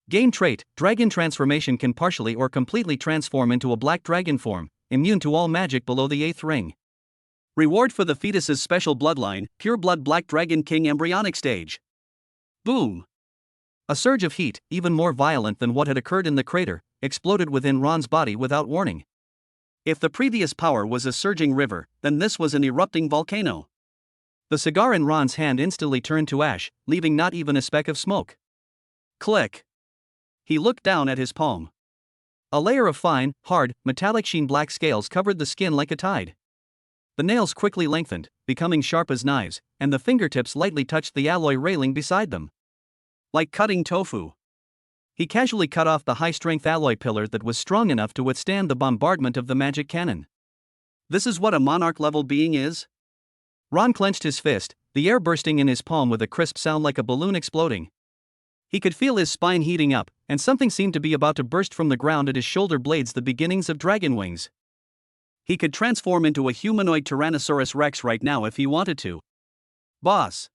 [SPEAKER 1] Gain trait, Dragon Transformation can partially or completely transform into a black dragon form, immune to all magic below the 8th ring. Reward for the fetus's special bloodline, Pure Blood Black Dragon King Embryonic Stage. Boom! A surge of heat, even more violent than what had occurred in the crater, exploded within Ron's body without warning. If the previous power was a surging river, then this was an erupting volcano. The cigar in Ron's hand instantly turned to ash, leaving not even a speck of smoke. Click! He looked down at his palm. A layer of fine, hard, metallic sheen black scales covered the skin like a tide. The nails quickly lengthened, becoming sharp as knives, and the fingertips lightly touched the alloy railing beside them. Like cutting tofu. He casually cut off the high-strength alloy pillar that was strong enough to withstand the bombardment of the magic cannon. This is what a monarch-level being is? Ron clenched his fist, the air bursting in his palm with a crisp sound like a balloon exploding. He could feel his spine heating up, and something seemed to be about to burst from the ground at his shoulder blades, the beginnings of dragon wings. He could transform into a humanoid Tyrannosaurus Rex right now if he wanted to. Boss!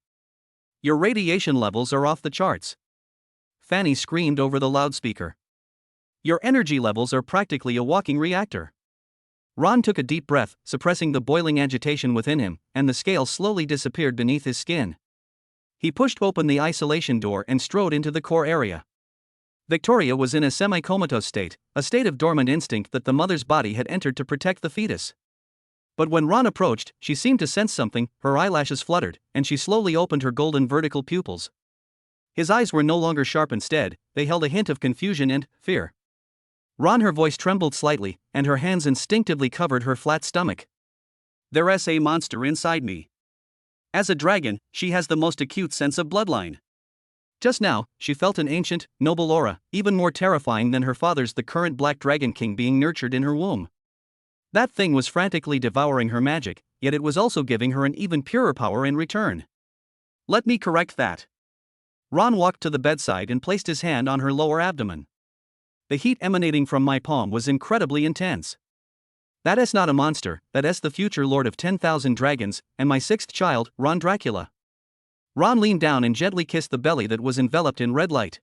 [SPEAKER 1] Your radiation levels are off the charts. Fanny screamed over the loudspeaker. Your energy levels are practically a walking reactor. Ron took a deep breath, suppressing the boiling agitation within him, and the scales slowly disappeared beneath his skin. He pushed open the isolation door and strode into the core area. Victoria was in a semi-comatose state, a state of dormant instinct that the mother's body had entered to protect the fetus. But when Ron approached, she seemed to sense something, her eyelashes fluttered, and she slowly opened her golden vertical pupils. His eyes were no longer sharp, instead, they held a hint of confusion and fear. Ron, her voice trembled slightly, and her hands instinctively covered her flat stomach. There's a monster inside me. As a dragon, she has the most acute sense of bloodline. Just now, she felt an ancient, noble aura, even more terrifying than her father's, the current Black Dragon King, being nurtured in her womb. That thing was frantically devouring her magic, yet it was also giving her an even purer power in return. Let me correct that. Ron walked to the bedside and placed his hand on her lower abdomen. The heat emanating from my palm was incredibly intense. That is not a monster, that is the future lord of 10,000 dragons, and my sixth child, Ron Dracula. Ron leaned down and gently kissed the belly that was enveloped in red light.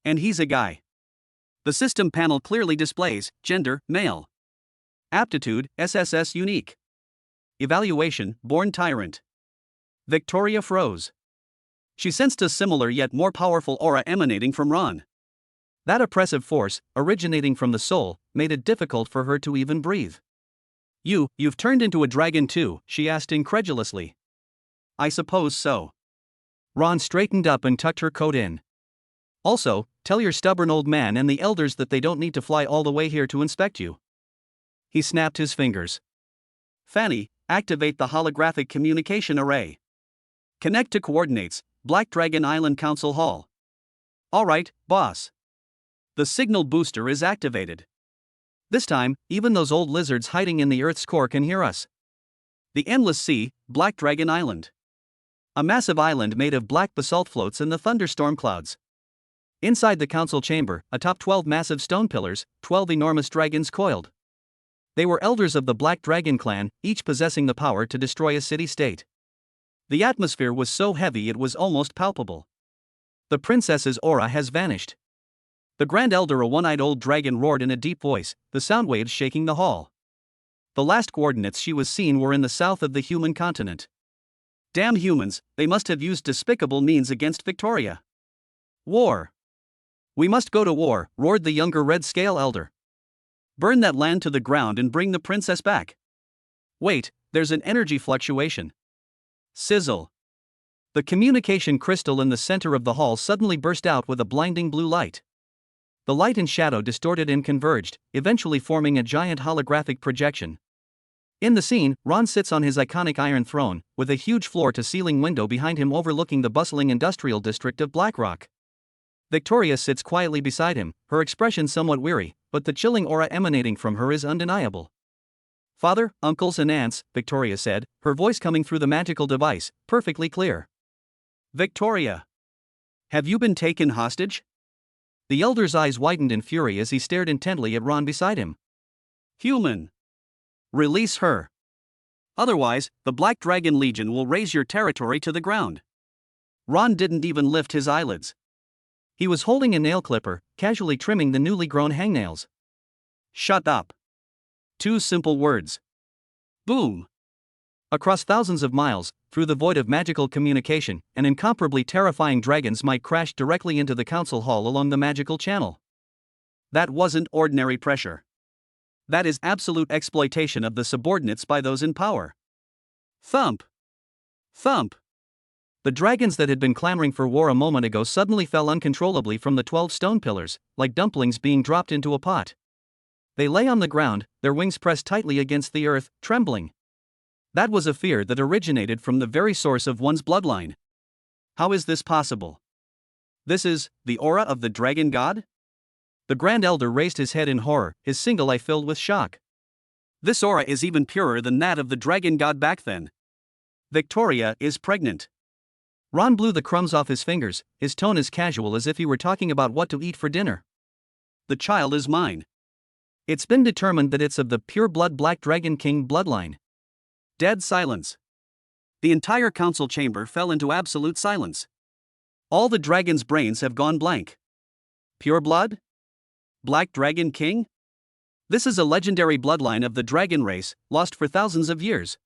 [SPEAKER 1] And he's a guy. The system panel clearly displays, gender, male. Aptitude, SSS unique. Evaluation, born tyrant. Victoria froze. She sensed a similar yet more powerful aura emanating from Ron. That oppressive force, originating from the soul, made it difficult for her to even breathe. You've turned into a dragon too?" she asked incredulously. "I suppose so." Ron straightened up and tucked her coat in. "Also, tell your stubborn old man and the elders that they don't need to fly all the way here to inspect you." He snapped his fingers. "Fanny, activate the holographic communication array. Connect to coordinates, Black Dragon Island Council Hall." "All right, boss." The signal booster is activated. This time, even those old lizards hiding in the Earth's core can hear us. The Endless Sea, Black Dragon Island. A massive island made of black basalt floats in the thunderstorm clouds. Inside the council chamber, atop 12 massive stone pillars, 12 enormous dragons coiled. They were elders of the Black Dragon clan, each possessing the power to destroy a city-state. The atmosphere was so heavy it was almost palpable. The princess's aura has vanished. The Grand Elder, a one-eyed old dragon, roared in a deep voice, the sound waves shaking the hall. The last coordinates she was seen were in the south of the human continent. Damn humans, they must have used despicable means against Victoria. War. We must go to war, roared the younger Red Scale Elder. Burn that land to the ground and bring the princess back. Wait, there's an energy fluctuation. Sizzle. The communication crystal in the center of the hall suddenly burst out with a blinding blue light. The light and shadow distorted and converged, eventually forming a giant holographic projection. In the scene, Ron sits on his iconic iron throne, with a huge floor-to-ceiling window behind him overlooking the bustling industrial district of Blackrock. Victoria sits quietly beside him, her expression somewhat weary, but the chilling aura emanating from her is undeniable. Father, uncles and aunts, Victoria said, her voice coming through the magical device, perfectly clear. Victoria. Have you been taken hostage? The elder's eyes widened in fury as he stared intently at Ron beside him. Human. Release her. Otherwise, the Black Dragon Legion will raze your territory to the ground. Ron didn't even lift his eyelids. He was holding a nail clipper, casually trimming the newly grown hangnails. Shut up. 2 simple words. Boom. Across thousands of miles, through the void of magical communication, an incomparably terrifying dragon's might crashed directly into the council hall along the magical channel. That wasn't ordinary pressure. That is absolute exploitation of the subordinates by those in power. Thump. Thump. The dragons that had been clamoring for war a moment ago suddenly fell uncontrollably from the 12 stone pillars, like dumplings being dropped into a pot. They lay on the ground, their wings pressed tightly against the earth, trembling. That was a fear that originated from the very source of one's bloodline. How is this possible? This is the aura of the dragon god? The Grand Elder raised his head in horror, his single eye filled with shock. This aura is even purer than that of the dragon god back then. Victoria is pregnant. Ron blew the crumbs off his fingers, his tone as casual as if he were talking about what to eat for dinner. The child is mine. It's been determined that it's of the pure-blood Black Dragon King bloodline. Dead silence. The entire council chamber fell into absolute silence. All the dragons' brains have gone blank. Pure blood? Black Dragon King? This is a legendary bloodline of the dragon race, lost for thousands of years.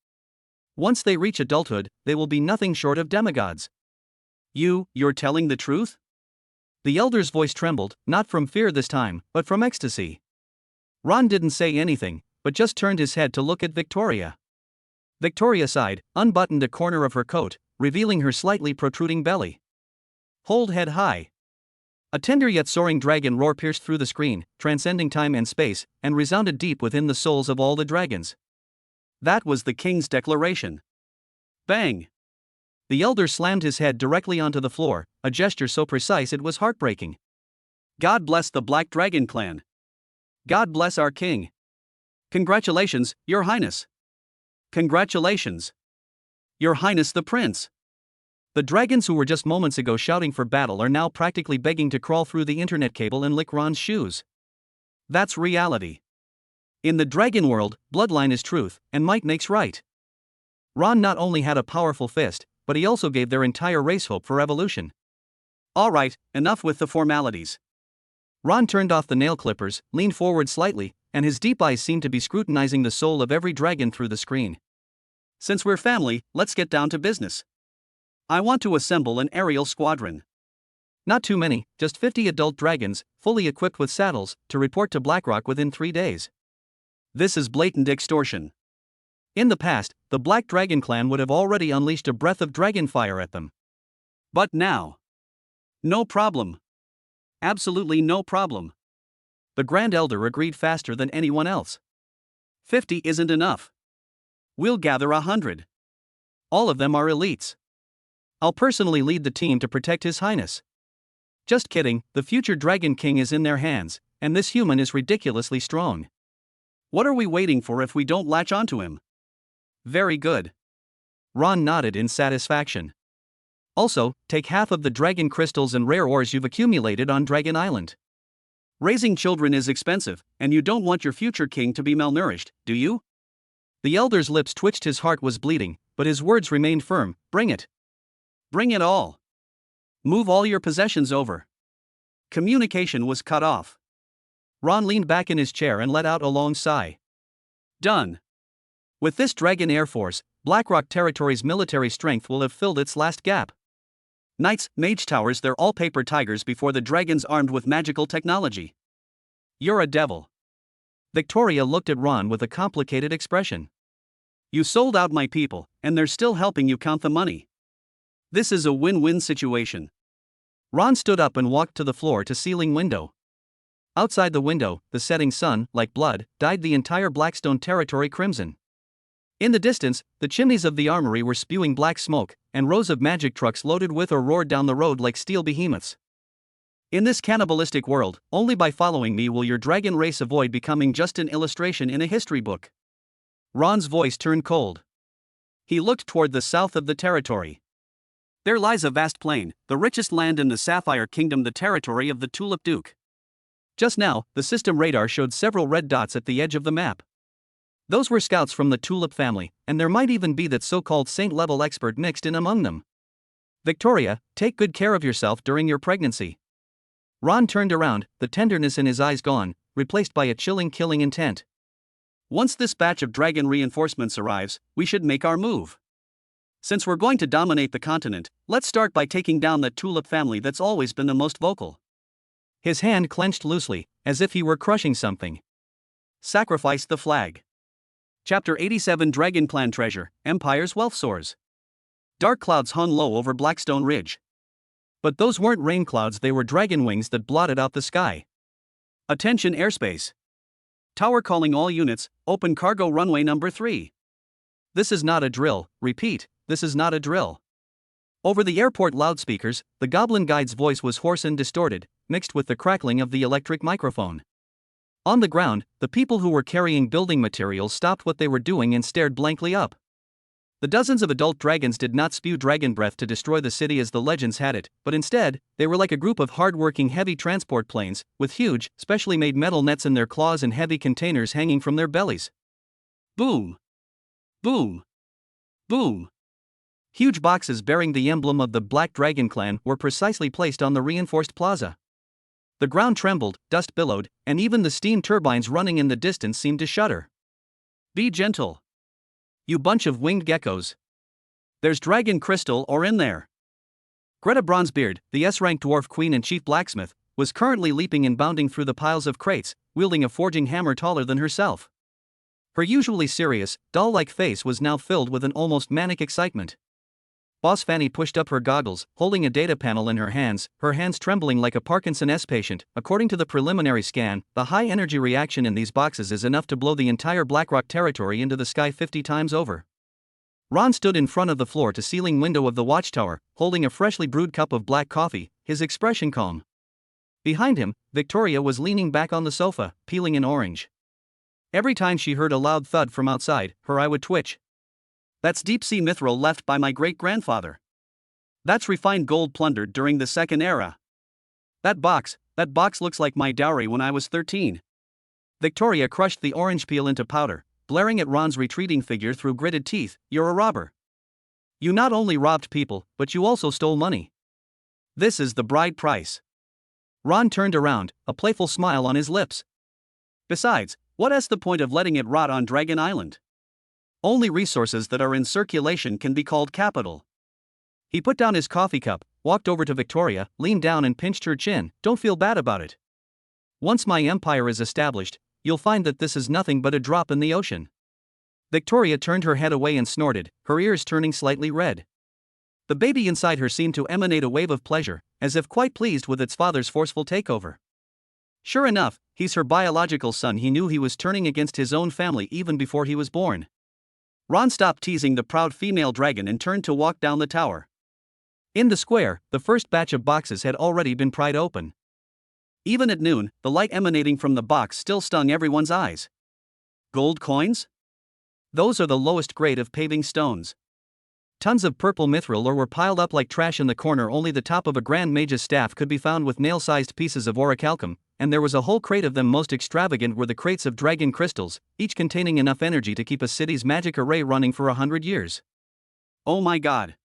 [SPEAKER 1] Once they reach adulthood, they will be nothing short of demigods. You're telling the truth? The elder's voice trembled, not from fear this time, but from ecstasy. Ron didn't say anything, but just turned his head to look at Victoria. Victoria sighed, unbuttoned a corner of her coat, revealing her slightly protruding belly. Hold head high. A tender yet soaring dragon roar pierced through the screen, transcending time and space, and resounded deep within the souls of all the dragons. That was the king's declaration. Bang! The elder slammed his head directly onto the floor, a gesture so precise it was heartbreaking. God bless the Black Dragon clan. God bless our king. Congratulations, Your Highness. Congratulations. Your Highness the Prince. The dragons who were just moments ago shouting for battle are now practically begging to crawl through the internet cable and lick Ron's shoes. That's reality. In the dragon world, bloodline is truth, and might makes right. Ron not only had a powerful fist, but he also gave their entire race hope for evolution. All right, enough with the formalities. Ron turned off the nail clippers, leaned forward slightly, and his deep eyes seemed to be scrutinizing the soul of every dragon through the screen. Since we're family, let's get down to business. I want to assemble an aerial squadron. Not too many, just 50 adult dragons, fully equipped with saddles, to report to Blackrock within 3 days. This is blatant extortion. In the past, the Black Dragon clan would have already unleashed a breath of dragon fire at them. But now. No problem. Absolutely no problem. The Grand Elder agreed faster than anyone else. 50 isn't enough. We'll gather 100. All of them are elites. I'll personally lead the team to protect His Highness. Just kidding, the future Dragon King is in their hands, and this human is ridiculously strong. What are we waiting for if we don't latch onto him? Very good. Ron nodded in satisfaction. Also, take half of the dragon crystals and rare ores you've accumulated on Dragon Island. Raising children is expensive, and you don't want your future king to be malnourished, do you? The elder's lips twitched, his heart was bleeding, but his words remained firm. Bring it. Bring it all. Move all your possessions over. Communication was cut off. Ron leaned back in his chair and let out a long sigh. Done. With this Dragon Air Force, Blackrock Territory's military strength will have filled its last gap. Knights, mage towers, they're all paper tigers before the dragons armed with magical technology. You're a devil. Victoria looked at Ron with a complicated expression. You sold out my people, and they're still helping you count the money. This is a win-win situation. Ron stood up and walked to the floor-to-ceiling window. Outside the window, the setting sun, like blood, dyed the entire Blackstone territory crimson. In the distance, the chimneys of the armory were spewing black smoke, and rows of magic trucks loaded with or roared down the road like steel behemoths. In this cannibalistic world, only by following me will your dragon race avoid becoming just an illustration in a history book. Ron's voice turned cold. He looked toward the south of the territory. There lies a vast plain, the richest land in the Sapphire Kingdom, the territory of the Tulip Duke. Just now, the system radar showed several red dots at the edge of the map. Those were scouts from the Tulip family, and there might even be that so-called saint-level expert mixed in among them. Victoria, take good care of yourself during your pregnancy. Ron turned around, the tenderness in his eyes gone, replaced by a chilling killing intent. Once this batch of dragon reinforcements arrives, we should make our move. Since we're going to dominate the continent, let's start by taking down that Tulip family that's always been the most vocal. His hand clenched loosely, as if he were crushing something. Sacrifice the flag. Chapter 87 Dragon Clan Treasure, Empire's Wealth Soars. Dark clouds hung low over Blackstone Ridge. But those weren't rain clouds, they were dragon wings that blotted out the sky. Attention airspace. Tower calling all units, open cargo runway number 3. This is not a drill, repeat, this is not a drill. Over the airport loudspeakers, the Goblin Guide's voice was hoarse and distorted, mixed with the crackling of the electric microphone. On the ground, the people who were carrying building materials stopped what they were doing and stared blankly up. The dozens of adult dragons did not spew dragon breath to destroy the city as the legends had it, but instead, they were like a group of hard-working heavy transport planes, with huge, specially made metal nets in their claws and heavy containers hanging from their bellies. Boom! Boom! Boom! Huge boxes bearing the emblem of the Black Dragon Clan were precisely placed on the reinforced plaza. The ground trembled, dust billowed, and even the steam turbines running in the distance seemed to shudder. Be gentle. You bunch of winged geckos. There's dragon crystal ore in there. Greta Bronzebeard, the S-rank dwarf queen and chief blacksmith, was currently leaping and bounding through the piles of crates, wielding a forging hammer taller than herself. Her usually serious, doll-like face was now filled with an almost manic excitement. Boss Fanny pushed up her goggles, holding a data panel in her hands trembling like a Parkinson's patient. According to the preliminary scan, the high-energy reaction in these boxes is enough to blow the entire Blackrock territory into the sky 50 times over. Ron stood in front of the floor-to-ceiling window of the watchtower, holding a freshly brewed cup of black coffee, his expression calm. Behind him, Victoria was leaning back on the sofa, peeling an orange. Every time she heard a loud thud from outside, her eye would twitch. That's deep-sea mithril left by my great-grandfather. That's refined gold plundered during the Second Era. That box looks like my dowry when I was 13. Victoria crushed the orange peel into powder, blaring at Ron's retreating figure through gritted teeth. You're a robber. You not only robbed people, but you also stole money. This is the bride price. Ron turned around, a playful smile on his lips. Besides, what's the point of letting it rot on Dragon Island? Only resources that are in circulation can be called capital. He put down his coffee cup, walked over to Victoria, leaned down and pinched her chin. Don't feel bad about it. Once my empire is established, you'll find that this is nothing but a drop in the ocean. Victoria turned her head away and snorted, her ears turning slightly red. The baby inside her seemed to emanate a wave of pleasure, as if quite pleased with its father's forceful takeover. Sure enough, he's her biological son. He knew he was turning against his own family even before he was born. Ron stopped teasing the proud female dragon and turned to walk down the tower. In the square, the first batch of boxes had already been pried open. Even at noon, the light emanating from the box still stung everyone's eyes. Gold coins? Those are the lowest grade of paving stones. Tons of purple mithril ore were piled up like trash in the corner. Only the top of a Grand Mage's staff could be found with nail-sized pieces of orichalcum, and there was a whole crate of them. Most extravagant were the crates of dragon crystals, each containing enough energy to keep a city's magic array running for 100 years. Oh my god.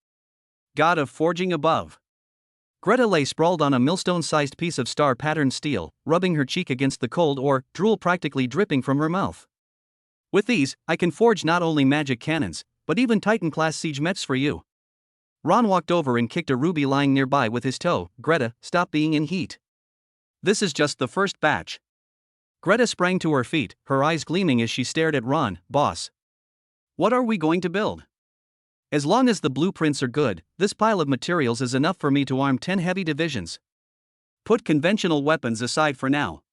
[SPEAKER 1] God of forging above. Greta lay sprawled on a millstone-sized piece of star-patterned steel, rubbing her cheek against the cold ore, drool practically dripping from her mouth. With these, I can forge not only magic cannons, but even Titan-class siege mechs for you. Ron walked over and kicked a ruby lying nearby with his toe. Greta, stop being in heat. This is just the first batch. Greta sprang to her feet, her eyes gleaming as she stared at Ron. Boss. What are we going to build? As long as the blueprints are good, this pile of materials is enough for me to arm 10 heavy divisions. Put conventional weapons aside for now.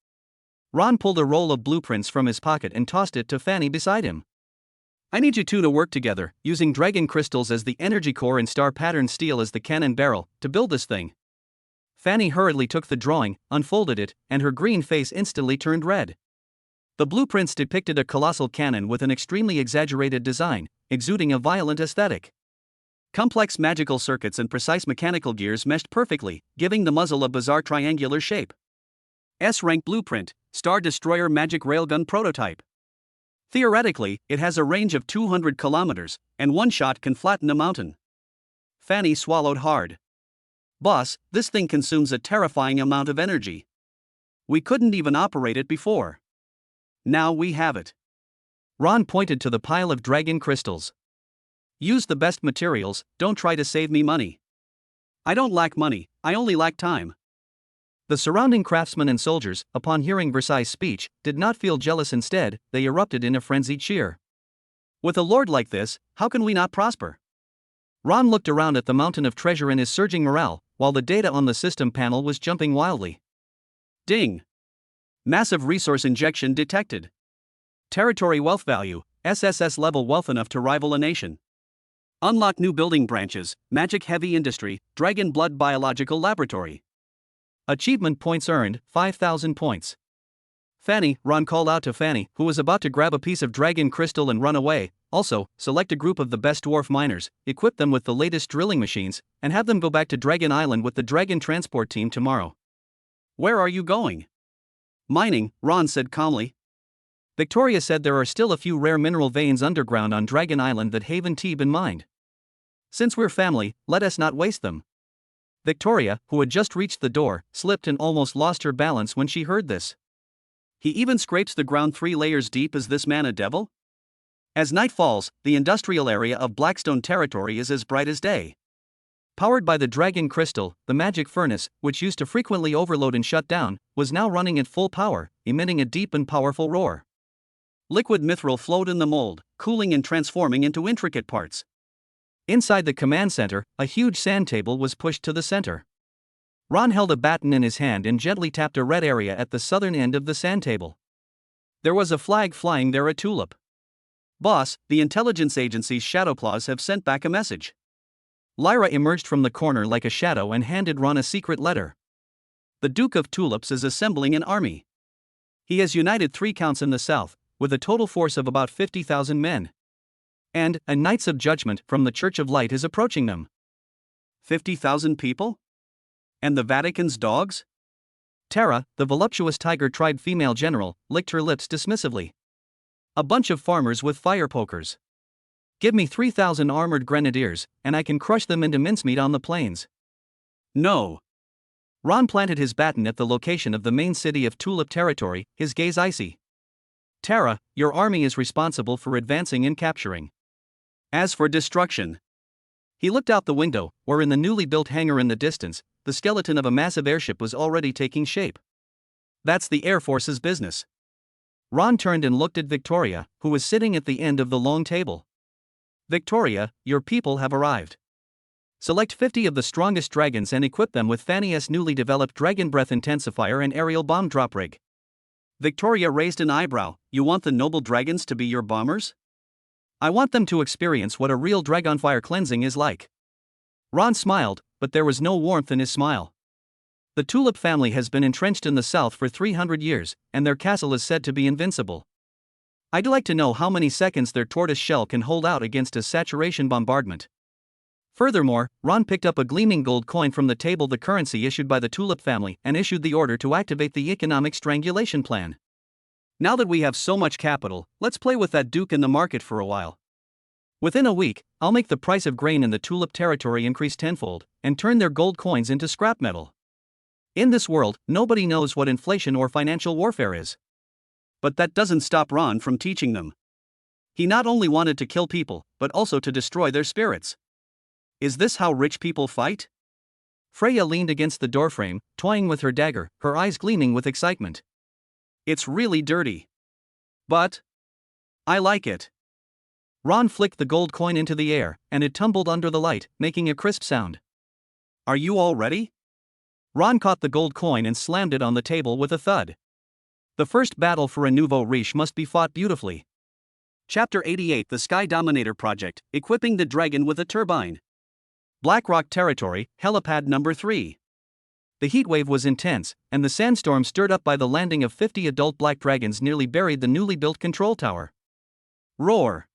[SPEAKER 1] Ron pulled a roll of blueprints from his pocket and tossed it to Fanny beside him. I need you two to work together, using dragon crystals as the energy core and star-patterned steel as the cannon barrel, to build this thing. Fanny hurriedly took the drawing, unfolded it, and her green face instantly turned red. The blueprints depicted a colossal cannon with an extremely exaggerated design, exuding a violent aesthetic. Complex magical circuits and precise mechanical gears meshed perfectly, giving the muzzle a bizarre triangular shape. S-rank blueprint, Star Destroyer magic railgun prototype. Theoretically, it has a range of 200 kilometers, and one shot can flatten a mountain. Fanny swallowed hard. Boss, this thing consumes a terrifying amount of energy. We couldn't even operate it before. Now we have it. Ron pointed to the pile of dragon crystals. Use the best materials, don't try to save me money. I don't lack money, I only lack time. The surrounding craftsmen and soldiers, upon hearing Versailles' speech, did not feel jealous. Instead, they erupted in a frenzied cheer. With a lord like this, how can we not prosper? Ron looked around at the mountain of treasure in his surging morale, while the data on the system panel was jumping wildly. Ding! Massive resource injection detected. Territory wealth value, SSS level wealth enough to rival a nation. Unlock new building branches, magic heavy industry, dragon blood biological laboratory. Achievement points earned, 5,000 points. Fanny, Ron called out to Fanny, who was about to grab a piece of dragon crystal and run away. Also, select a group of the best dwarf miners, equip them with the latest drilling machines, and have them go back to Dragon Island with the dragon transport team tomorrow. Where are you going? Mining, Ron said calmly. Victoria said there are still a few rare mineral veins underground on Dragon Island that Haven keep in mind. Since we're family, let us not waste them. Victoria, who had just reached the door, slipped and almost lost her balance when she heard this. He even scrapes the ground 3 layers deep. Is this man a devil? As night falls, the industrial area of Blackstone territory is as bright as day. Powered by the dragon crystal, the magic furnace, which used to frequently overload and shut down, was now running at full power, emitting a deep and powerful roar. Liquid mithril flowed in the mold, cooling and transforming into intricate parts. Inside the command center, a huge sand table was pushed to the center. Ron held a baton in his hand and gently tapped a red area at the southern end of the sand table. There was a flag flying there, a tulip. Boss, the intelligence agency's Shadowclaws have sent back a message. Lyra emerged from the corner like a shadow and handed Ron a secret letter. The Duke of Tulips is assembling an army. He has united 3 counts in the south, with a total force of about 50,000 men. And a Knights of Judgment from the Church of Light is approaching them. 50,000 people? And the Vatican's dogs? Tara, the voluptuous tiger-tribe female general, licked her lips dismissively. A bunch of farmers with fire pokers. Give me 3,000 armored grenadiers, and I can crush them into mincemeat on the plains. No. Ron planted his baton at the location of the main city of Tulip territory, his gaze icy. Tara, your army is responsible for advancing and capturing. As for destruction. He looked out the window, where in the newly built hangar in the distance, the skeleton of a massive airship was already taking shape. That's the Air Force's business. Ron turned and looked at Victoria, who was sitting at the end of the long table. Victoria, your people have arrived. Select 50 of the strongest dragons and equip them with Fanny's newly developed Dragon Breath Intensifier and aerial bomb drop rig. Victoria raised an eyebrow. You want the noble dragons to be your bombers? I want them to experience what a real dragonfire cleansing is like. Ron smiled, but there was no warmth in his smile. The Tulip family has been entrenched in the south for 300 years, and their castle is said to be invincible. I'd like to know how many seconds their tortoise shell can hold out against a saturation bombardment. Furthermore, Ron picked up a gleaming gold coin from the table, the currency issued by the Tulip family, and issued the order to activate the economic strangulation plan. Now that we have so much capital, let's play with that duke in the market for a while. Within a week, I'll make the price of grain in the tulip territory increase tenfold, and turn their gold coins into scrap metal. In this world, nobody knows what inflation or financial warfare is. But that doesn't stop Ron from teaching them. He not only wanted to kill people, but also to destroy their spirits. Is this how rich people fight? Freya leaned against the doorframe, toying with her dagger, her eyes gleaming with excitement. It's really dirty. But I like it. Ron flicked the gold coin into the air, and it tumbled under the light, making a crisp sound. Are you all ready? Ron caught the gold coin and slammed it on the table with a thud. The first battle for a nouveau riche must be fought beautifully. Chapter 88: The Sky Dominator Project, Equipping the Dragon with a Turbine. Blackrock Territory, Helipad Number 3. The heatwave was intense, and the sandstorm stirred up by the landing of 50 adult black dragons nearly buried the newly built control tower. Roar!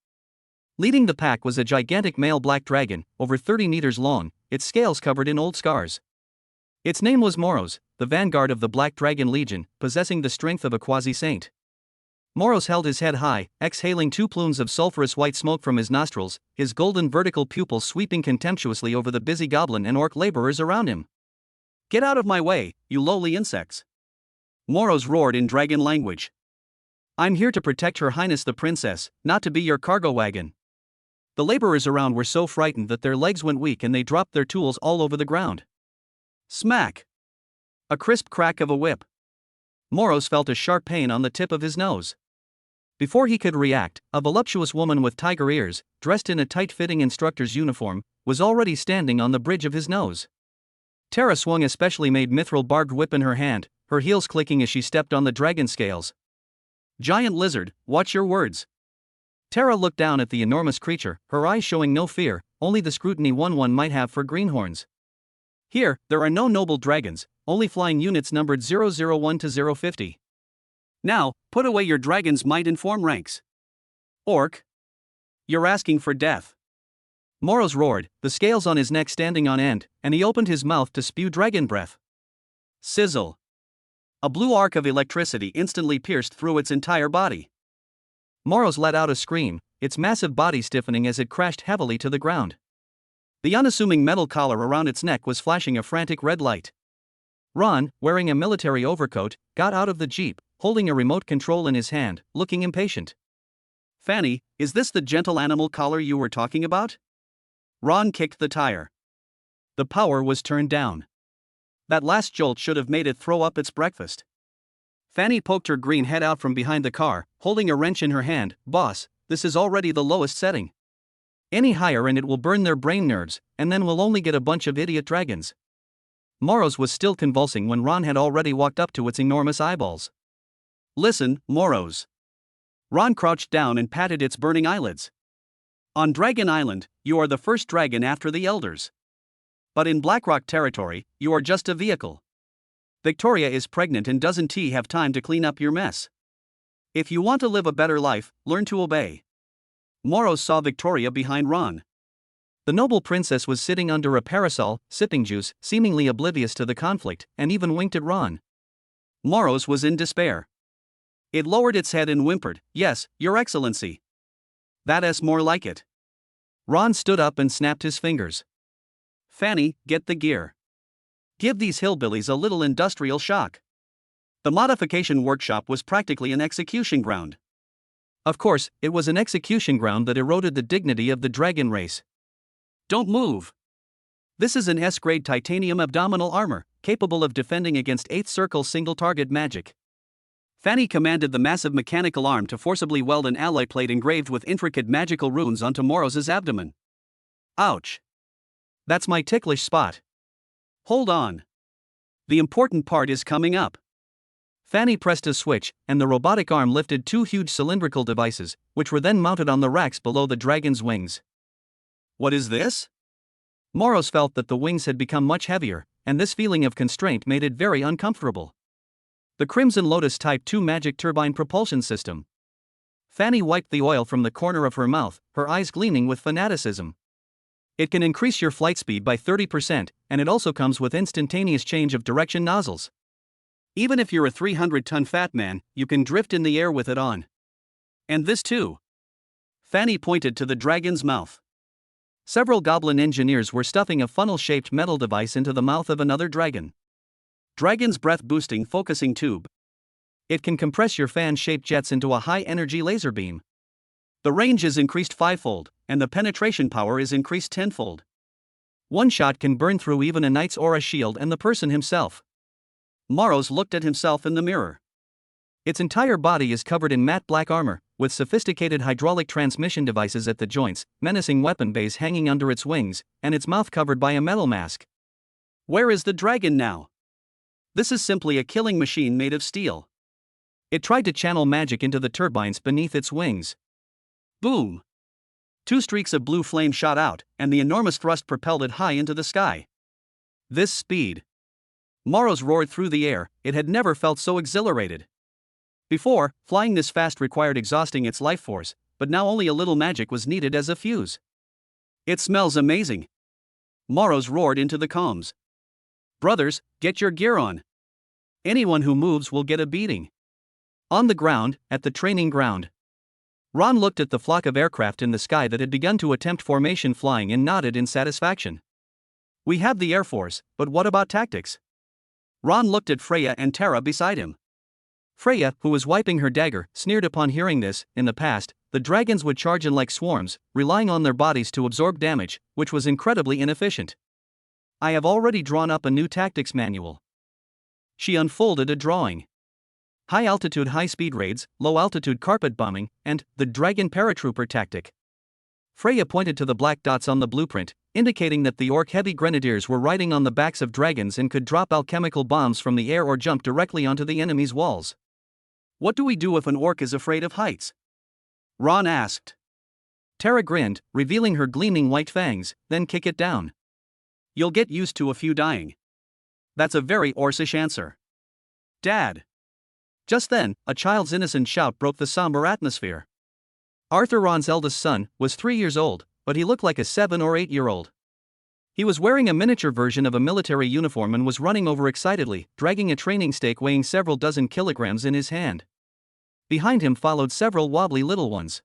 [SPEAKER 1] Leading the pack was a gigantic male black dragon, over 30 meters long, its scales covered in old scars. Its name was Moros, the vanguard of the Black Dragon Legion, possessing the strength of a quasi-saint. Moros held his head high, exhaling 2 plumes of sulphurous white smoke from his nostrils, his golden vertical pupils sweeping contemptuously over the busy goblin and orc laborers around him. Get out of my way, you lowly insects! Moros roared in dragon language. I'm here to protect Her Highness the Princess, not to be your cargo wagon. The laborers around were so frightened that their legs went weak and they dropped their tools all over the ground. Smack! A crisp crack of a whip. Moros felt a sharp pain on the tip of his nose. Before he could react, a voluptuous woman with tiger ears, dressed in a tight-fitting instructor's uniform, was already standing on the bridge of his nose. Tara swung a specially made mithril barbed whip in her hand, her heels clicking as she stepped on the dragon scales. Giant lizard, watch your words. Tara looked down at the enormous creature, her eyes showing no fear, only the scrutiny one might have for greenhorns. Here, there are no noble dragons, only flying units numbered 001 to 050. Now, put away your dragon's might and form ranks. Orc. You're asking for death. Moros roared, the scales on his neck standing on end, and he opened his mouth to spew dragon breath. Sizzle. A blue arc of electricity instantly pierced through its entire body. Moros let out a scream, its massive body stiffening as it crashed heavily to the ground. The unassuming metal collar around its neck was flashing a frantic red light. Ron, wearing a military overcoat, got out of the jeep, holding a remote control in his hand, looking impatient. Fanny, is this the gentle animal collar you were talking about? Ron kicked the tire. The power was turned down. That last jolt should have made it throw up its breakfast. Fanny poked her green head out from behind the car, holding a wrench in her hand. Boss, this is already the lowest setting. Any higher and it will burn their brain nerves, and then we'll only get a bunch of idiot dragons. Moros was still convulsing when Ron had already walked up to its enormous eyeballs. Listen, Moros. Ron crouched down and patted its burning eyelids. On Dragon Island, you are the first dragon after the elders. But in Blackrock territory, you are just a vehicle. Victoria is pregnant and doesn't have time to clean up your mess. If you want to live a better life, learn to obey. Moros saw Victoria behind Ron. The noble princess was sitting under a parasol, sipping juice, seemingly oblivious to the conflict, and even winked at Ron. Moros was in despair. It lowered its head and whimpered, "Yes, Your Excellency." That's more like it. Ron stood up and snapped his fingers. Fanny, get the gear. Give these hillbillies a little industrial shock. The modification workshop was practically an execution ground. Of course, it was an execution ground that eroded the dignity of the dragon race. Don't move. This is an S-grade titanium abdominal armor, capable of defending against 8th circle single-target magic. Fanny commanded the massive mechanical arm to forcibly weld an alloy plate engraved with intricate magical runes onto Moros's abdomen. Ouch. That's my ticklish spot. Hold on. The important part is coming up. Fanny pressed a switch, and the robotic arm lifted 2 huge cylindrical devices, which were then mounted on the racks below the dragon's wings. What is this? Moros felt that the wings had become much heavier, and this feeling of constraint made it very uncomfortable. The Crimson Lotus Type 2 Magic Turbine Propulsion System. Fanny wiped the oil from the corner of her mouth, her eyes gleaming with fanaticism. It can increase your flight speed by 30%, and it also comes with instantaneous change of direction nozzles. Even if you're a 300-ton fat man, you can drift in the air with it on. And this too. Fanny pointed to the dragon's mouth. Several goblin engineers were stuffing a funnel-shaped metal device into the mouth of another dragon. Dragon's breath-boosting focusing tube. It can compress your fan-shaped jets into a high-energy laser beam. The range is increased fivefold, and the penetration power is increased tenfold. One shot can burn through even a knight's aura shield and the person himself. Moros looked at himself in the mirror. Its entire body is covered in matte black armor, with sophisticated hydraulic transmission devices at the joints, menacing weapon bays hanging under its wings, and its mouth covered by a metal mask. Where is the dragon now? This is simply a killing machine made of steel. It tried to channel magic into the turbines beneath its wings. Boom! 2 streaks of blue flame shot out, and the enormous thrust propelled it high into the sky. This speed! Moros roared through the air. It had never felt so exhilarated. Before, flying this fast required exhausting its life force, but now only a little magic was needed as a fuse. It smells amazing! Moros roared into the comms. Brothers, get your gear on. Anyone who moves will get a beating. On the ground, at the training ground. Ron looked at the flock of aircraft in the sky that had begun to attempt formation flying and nodded in satisfaction. We have the Air Force, but what about tactics? Ron looked at Freya and Terra beside him. Freya, who was wiping her dagger, sneered upon hearing this. In the past, the dragons would charge in like swarms, relying on their bodies to absorb damage, which was incredibly inefficient. I have already drawn up a new tactics manual. She unfolded a drawing. High-altitude high-speed raids, low-altitude carpet bombing, and the dragon paratrooper tactic. Freya pointed to the black dots on the blueprint, indicating that the orc heavy grenadiers were riding on the backs of dragons and could drop alchemical bombs from the air or jump directly onto the enemy's walls. What do we do if an orc is afraid of heights? Ron asked. Terra grinned, revealing her gleaming white fangs. Then kick it down. You'll get used to a few dying. That's a very Orcish answer. Dad. Just then, a child's innocent shout broke the somber atmosphere. Arthur, Ron's eldest son, was 3 years old, but he looked like a 7 or 8-year-old. He was wearing a miniature version of a military uniform and was running over excitedly, dragging a training stake weighing several dozen kilograms in his hand. Behind him followed several wobbly little ones.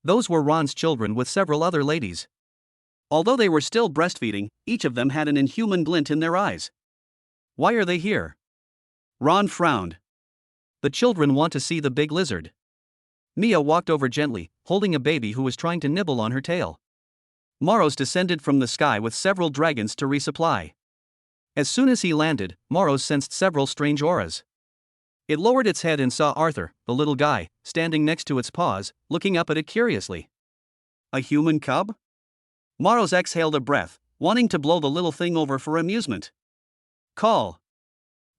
[SPEAKER 1] Those were Ron's children with several other ladies. Although they were still breastfeeding, each of them had an inhuman glint in their eyes. Why are they here? Ron frowned. The children want to see the big lizard. Mia walked over gently, holding a baby who was trying to nibble on her tail. Moros descended from the sky with several dragons to resupply. As soon as he landed, Moros sensed several strange auras. It lowered its head and saw Arthur, the little guy, standing next to its paws, looking up at it curiously. A human cub? Moros exhaled a breath, wanting to blow the little thing over for amusement. Call.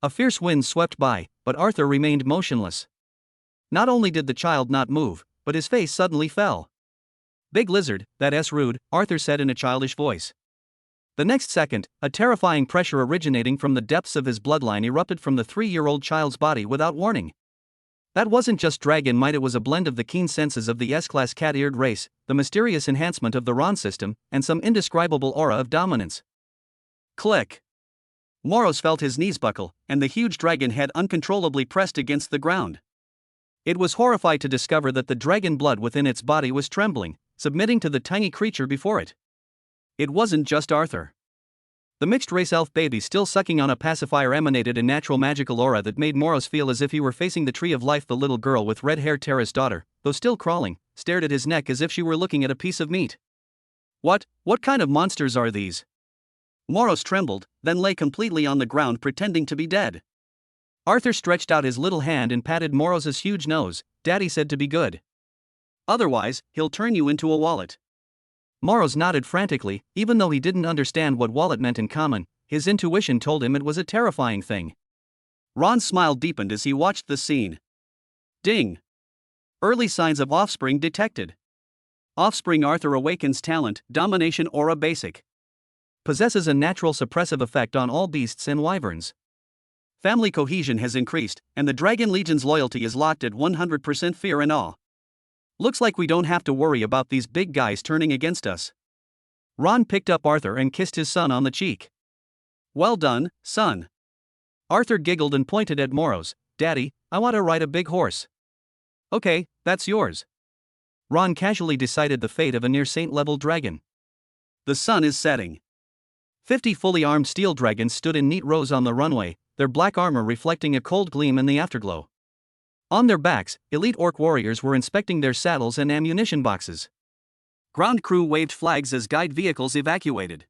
[SPEAKER 1] A fierce wind swept by, but Arthur remained motionless. Not only did the child not move, but his face suddenly fell. Big lizard, that's rude, Arthur said in a childish voice. The next second, a terrifying pressure originating from the depths of his bloodline erupted from the 3-year-old child's body without warning. That wasn't just dragon might, it was a blend of the keen senses of the S-class cat-eared race, the mysterious enhancement of the Ron system, and some indescribable aura of dominance. Click. Moros felt his knees buckle, and the huge dragon head uncontrollably pressed against the ground. It was horrified to discover that the dragon blood within its body was trembling, submitting to the tiny creature before it. It wasn't just Arthur. The mixed-race elf baby still sucking on a pacifier emanated a natural magical aura that made Moros feel as if he were facing the tree of life. The little girl with red hair, Terra's daughter, though still crawling, stared at his neck as if she were looking at a piece of meat. What kind of monsters are these? Moros trembled, then lay completely on the ground pretending to be dead. Arthur stretched out his little hand and patted Moros's huge nose. Daddy said to be good. Otherwise, he'll turn you into a wallet. Moros nodded frantically, even though he didn't understand what wallet meant in common. His intuition told him it was a terrifying thing. Ron's smile deepened as he watched the scene. Ding! Early signs of offspring detected. Offspring Arthur awakens talent, domination aura basic. Possesses a natural suppressive effect on all beasts and wyverns. Family cohesion has increased, and the Dragon Legion's loyalty is locked at 100% fear and awe. Looks like we don't have to worry about these big guys turning against us. Ron picked up Arthur and kissed his son on the cheek. Well done, son. Arthur giggled and pointed at Moros. Daddy, I want to ride a big horse. Okay, that's yours. Ron casually decided the fate of a near saint-level dragon. The sun is setting. 50 fully armed steel dragons stood in neat rows on the runway, their black armor reflecting a cold gleam in the afterglow. On their backs, elite orc warriors were inspecting their saddles and ammunition boxes. Ground crew waved flags as guide vehicles evacuated.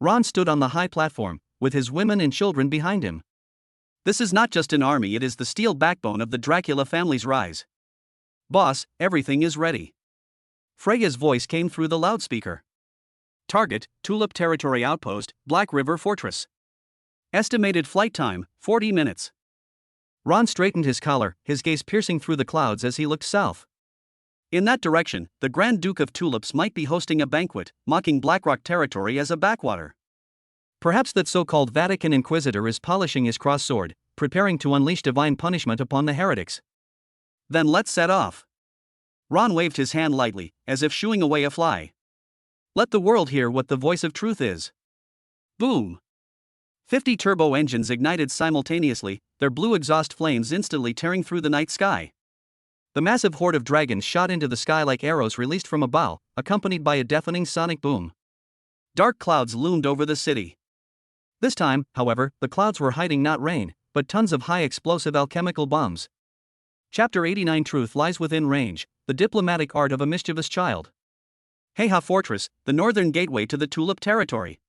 [SPEAKER 1] Ron stood on the high platform, with his women and children behind him. This is not just an army, it is the steel backbone of the Dracula family's rise. Boss, everything is ready. Freya's voice came through the loudspeaker. Target, Tulip Territory Outpost, Black River Fortress. Estimated flight time, 40 minutes. Ron straightened his collar, his gaze piercing through the clouds as he looked south. In that direction, the Grand Duke of Tulips might be hosting a banquet, mocking Blackrock territory as a backwater. Perhaps that so-called Vatican Inquisitor is polishing his cross sword, preparing to unleash divine punishment upon the heretics. Then let's set off. Ron waved his hand lightly, as if shooing away a fly. Let the world hear what the voice of truth is. Boom! 50 turbo engines ignited simultaneously, their blue exhaust flames instantly tearing through the night sky. The massive horde of dragons shot into the sky like arrows released from a bow, accompanied by a deafening sonic boom. Dark clouds loomed over the city. This time, however, the clouds were hiding not rain, but tons of high-explosive alchemical bombs. Chapter 89 Truth lies within range, the diplomatic art of a mischievous child. Heiha Fortress, the northern gateway to the Tulip Territory.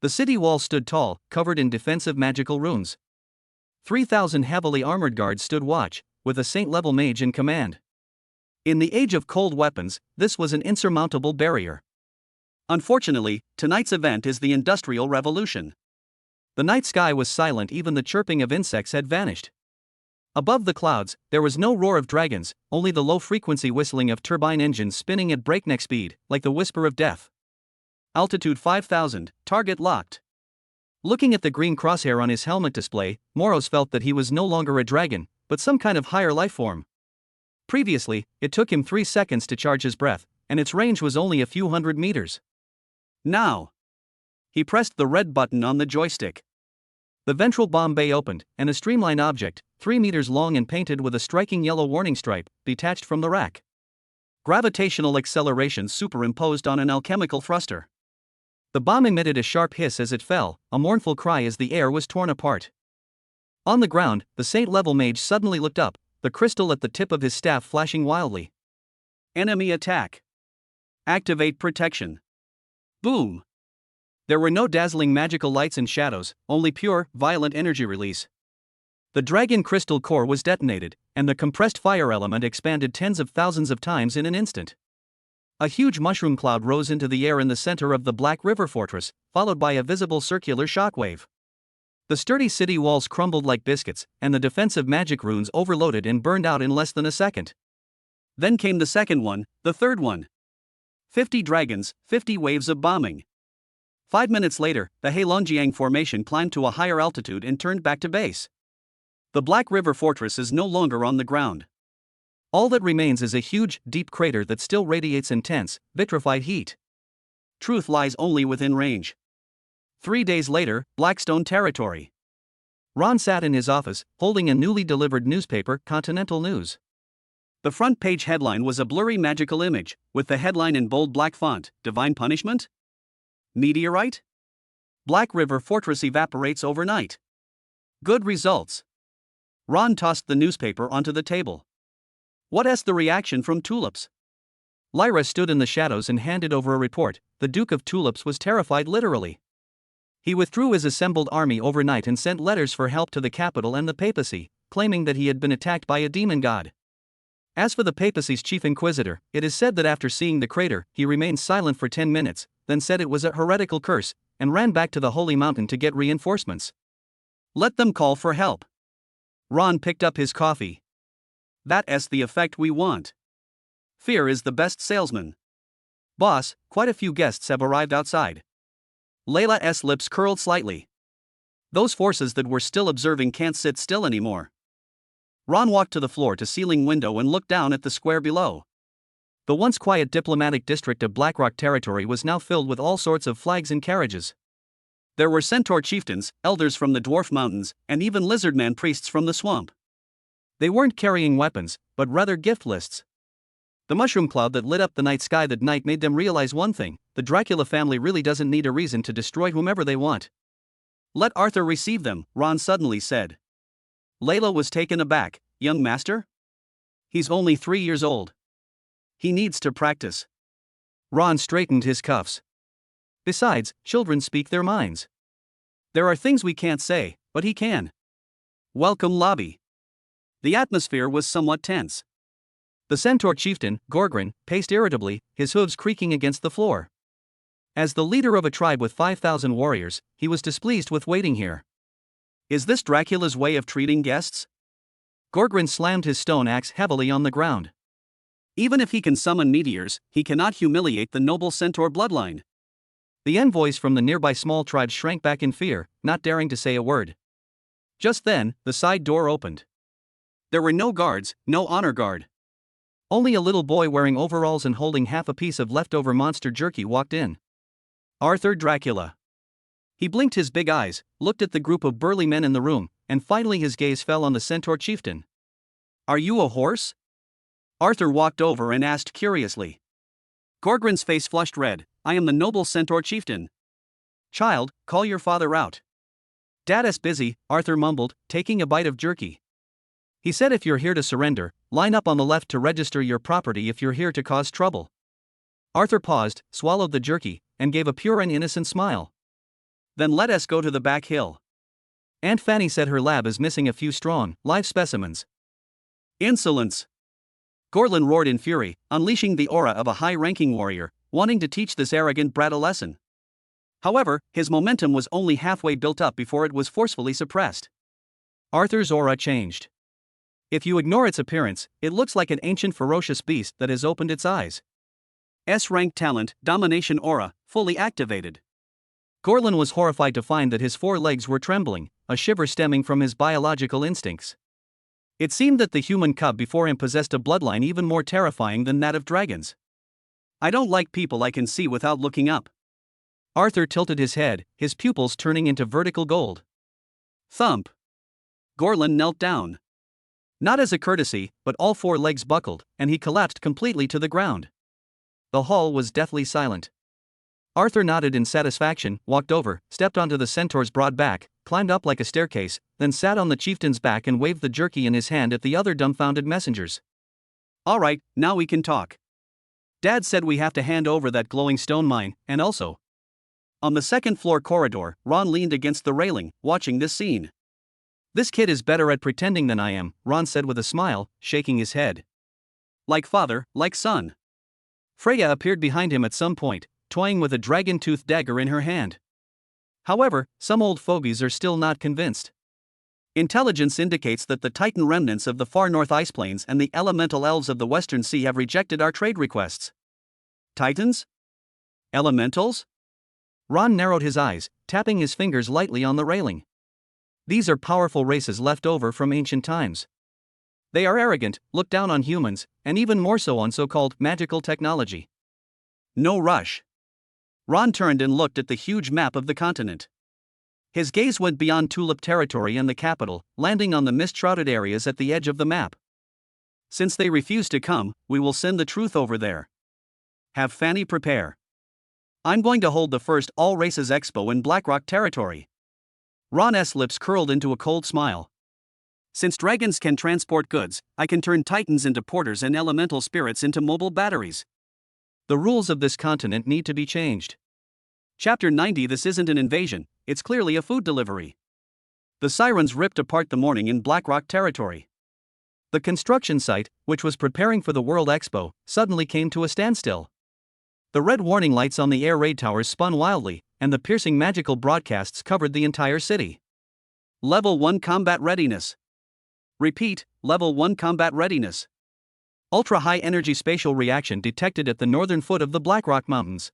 [SPEAKER 1] The city wall stood tall, covered in defensive magical runes. 3,000 heavily armored guards stood watch, with a saint-level mage in command. In the age of cold weapons, this was an insurmountable barrier. Unfortunately, tonight's event is the Industrial Revolution. The night sky was silent, even the chirping of insects had vanished. Above the clouds, there was no roar of dragons, only the low-frequency whistling of turbine engines spinning at breakneck speed, like the whisper of death. Altitude 5,000, target locked. Looking at the green crosshair on his helmet display, Moros felt that he was no longer a dragon, but some kind of higher life form. Previously, it took him 3 seconds to charge his breath, and its range was only a few hundred meters. Now! He pressed the red button on the joystick. The ventral bomb bay opened, and a streamlined object, 3 meters long and painted with a striking yellow warning stripe, detached from the rack. Gravitational acceleration superimposed on an alchemical thruster. The bomb emitted a sharp hiss as it fell, a mournful cry as the air was torn apart. On the ground, the saint-level mage suddenly looked up, the crystal at the tip of his staff flashing wildly. Enemy attack. Activate protection. Boom! There were no dazzling magical lights and shadows, only pure, violent energy release. The dragon crystal core was detonated, and the compressed fire element expanded tens of thousands of times in an instant. A huge mushroom cloud rose into the air in the center of the Black River Fortress, followed by a visible circular shockwave. The sturdy city walls crumbled like biscuits, and the defensive magic runes overloaded and burned out in less than a second. Then came the second one, the third one. 50 dragons, 50 waves of bombing. 5 minutes later, the Heilongjiang formation climbed to a higher altitude and turned back to base. The Black River Fortress is no longer on the ground. All that remains is a huge, deep crater that still radiates intense, vitrified heat. Truth lies only within range. 3 days later, Blackstone Territory. Ron sat in his office, holding a newly delivered newspaper, Continental News. The front page headline was a blurry magical image, with the headline in bold black font, Divine Punishment? Meteorite? Black River Fortress evaporates overnight. Good results. Ron tossed the newspaper onto the table. What's the reaction from Tulips? Lyra stood in the shadows and handed over a report. The Duke of Tulips was terrified literally. He withdrew his assembled army overnight and sent letters for help to the capital and the papacy, claiming that he had been attacked by a demon god. As for the papacy's chief inquisitor, it is said that after seeing the crater, he remained silent for 10 minutes, then said it was a heretical curse, and ran back to the holy mountain to get reinforcements. Let them call for help. Ron picked up his coffee. That's the effect we want. Fear is the best salesman. Boss, quite a few guests have arrived outside. Layla's lips curled slightly. Those forces that were still observing can't sit still anymore. Ron walked to the floor-to-ceiling window and looked down at the square below. The once quiet diplomatic district of Blackrock territory was now filled with all sorts of flags and carriages. There were centaur chieftains, elders from the dwarf mountains, and even lizardman priests from the swamp. They weren't carrying weapons, but rather gift lists. The mushroom cloud that lit up the night sky that night made them realize one thing: the Dracula family really doesn't need a reason to destroy whomever they want. Let Arthur receive them, Ron suddenly said. Layla was taken aback. Young master? He's only 3 years old. He needs to practice. Ron straightened his cuffs. Besides, children speak their minds. There are things we can't say, but he can. Welcome lobby. The atmosphere was somewhat tense. The centaur chieftain, Gorgrin, paced irritably, his hooves creaking against the floor. As the leader of a tribe with 5,000 warriors, he was displeased with waiting here. Is this Dracula's way of treating guests? Gorgrin slammed his stone axe heavily on the ground. Even if he can summon meteors, he cannot humiliate the noble centaur bloodline. The envoys from the nearby small tribes shrank back in fear, not daring to say a word. Just then, the side door opened. There were no guards, no honor guard. Only a little boy wearing overalls and holding half a piece of leftover monster jerky walked in. Arthur Dracula. He blinked his big eyes, looked at the group of burly men in the room, and finally his gaze fell on the centaur chieftain. Are you a horse? Arthur walked over and asked curiously. Gorgrin's face flushed red. I am the noble centaur chieftain. Child, call your father out. Dad's busy, Arthur mumbled, taking a bite of jerky. He said if you're here to surrender, line up on the left to register your property if you're here to cause trouble. Arthur paused, swallowed the jerky, and gave a pure and innocent smile. Then let us go to the back hill. Aunt Fanny said her lab is missing a few strong, live specimens. Insolence! Gorlin roared in fury, unleashing the aura of a high-ranking warrior, wanting to teach this arrogant brat a lesson. However, his momentum was only halfway built up before it was forcefully suppressed. Arthur's aura changed. If you ignore its appearance, it looks like an ancient ferocious beast that has opened its eyes. S-rank talent, domination aura, fully activated. Gorlin was horrified to find that his 4 legs were trembling, a shiver stemming from his biological instincts. It seemed that the human cub before him possessed a bloodline even more terrifying than that of dragons. I don't like people I can see without looking up. Arthur tilted his head, his pupils turning into vertical gold. Thump. Gorlin knelt down. Not as a courtesy, but all 4 legs buckled, and he collapsed completely to the ground. The hall was deathly silent. Arthur nodded in satisfaction, walked over, stepped onto the centaur's broad back, climbed up like a staircase, then sat on the chieftain's back and waved the jerky in his hand at the other dumbfounded messengers. All right, now we can talk. Dad said we have to hand over that glowing stone mine, and also. On the second-floor corridor, Ron leaned against the railing, watching this scene. This kid is better at pretending than I am, Ron said with a smile, shaking his head. Like father, like son. Freya appeared behind him at some point, toying with a dragon-toothed dagger in her hand. However, some old fogies are still not convinced. Intelligence indicates that the Titan remnants of the far north ice plains and the elemental elves of the western sea have rejected our trade requests. Titans? Elementals? Ron narrowed his eyes, tapping his fingers lightly on the railing. These are powerful races left over from ancient times. They are arrogant, look down on humans, and even more so on so-called magical technology. No rush. Ron turned and looked at the huge map of the continent. His gaze went beyond Tulip territory and the capital, landing on the mist-shrouded areas at the edge of the map. Since they refuse to come, we will send the truth over there. Have Fanny prepare. I'm going to hold the first All-Races Expo in Blackrock territory. Ron's lips curled into a cold smile. Since dragons can transport goods, I can turn titans into porters and elemental spirits into mobile batteries. The rules of this continent need to be changed. Chapter 90. This isn't an invasion, it's clearly a food delivery. The sirens ripped apart the morning in Blackrock territory. The construction site, which was preparing for the World Expo, suddenly came to a standstill. The red warning lights on the air raid towers spun wildly, and the piercing magical broadcasts covered the entire city. Level 1 combat readiness. Repeat, Level 1 combat readiness. Ultra-high energy spatial reaction detected at the northern foot of the Blackrock Mountains.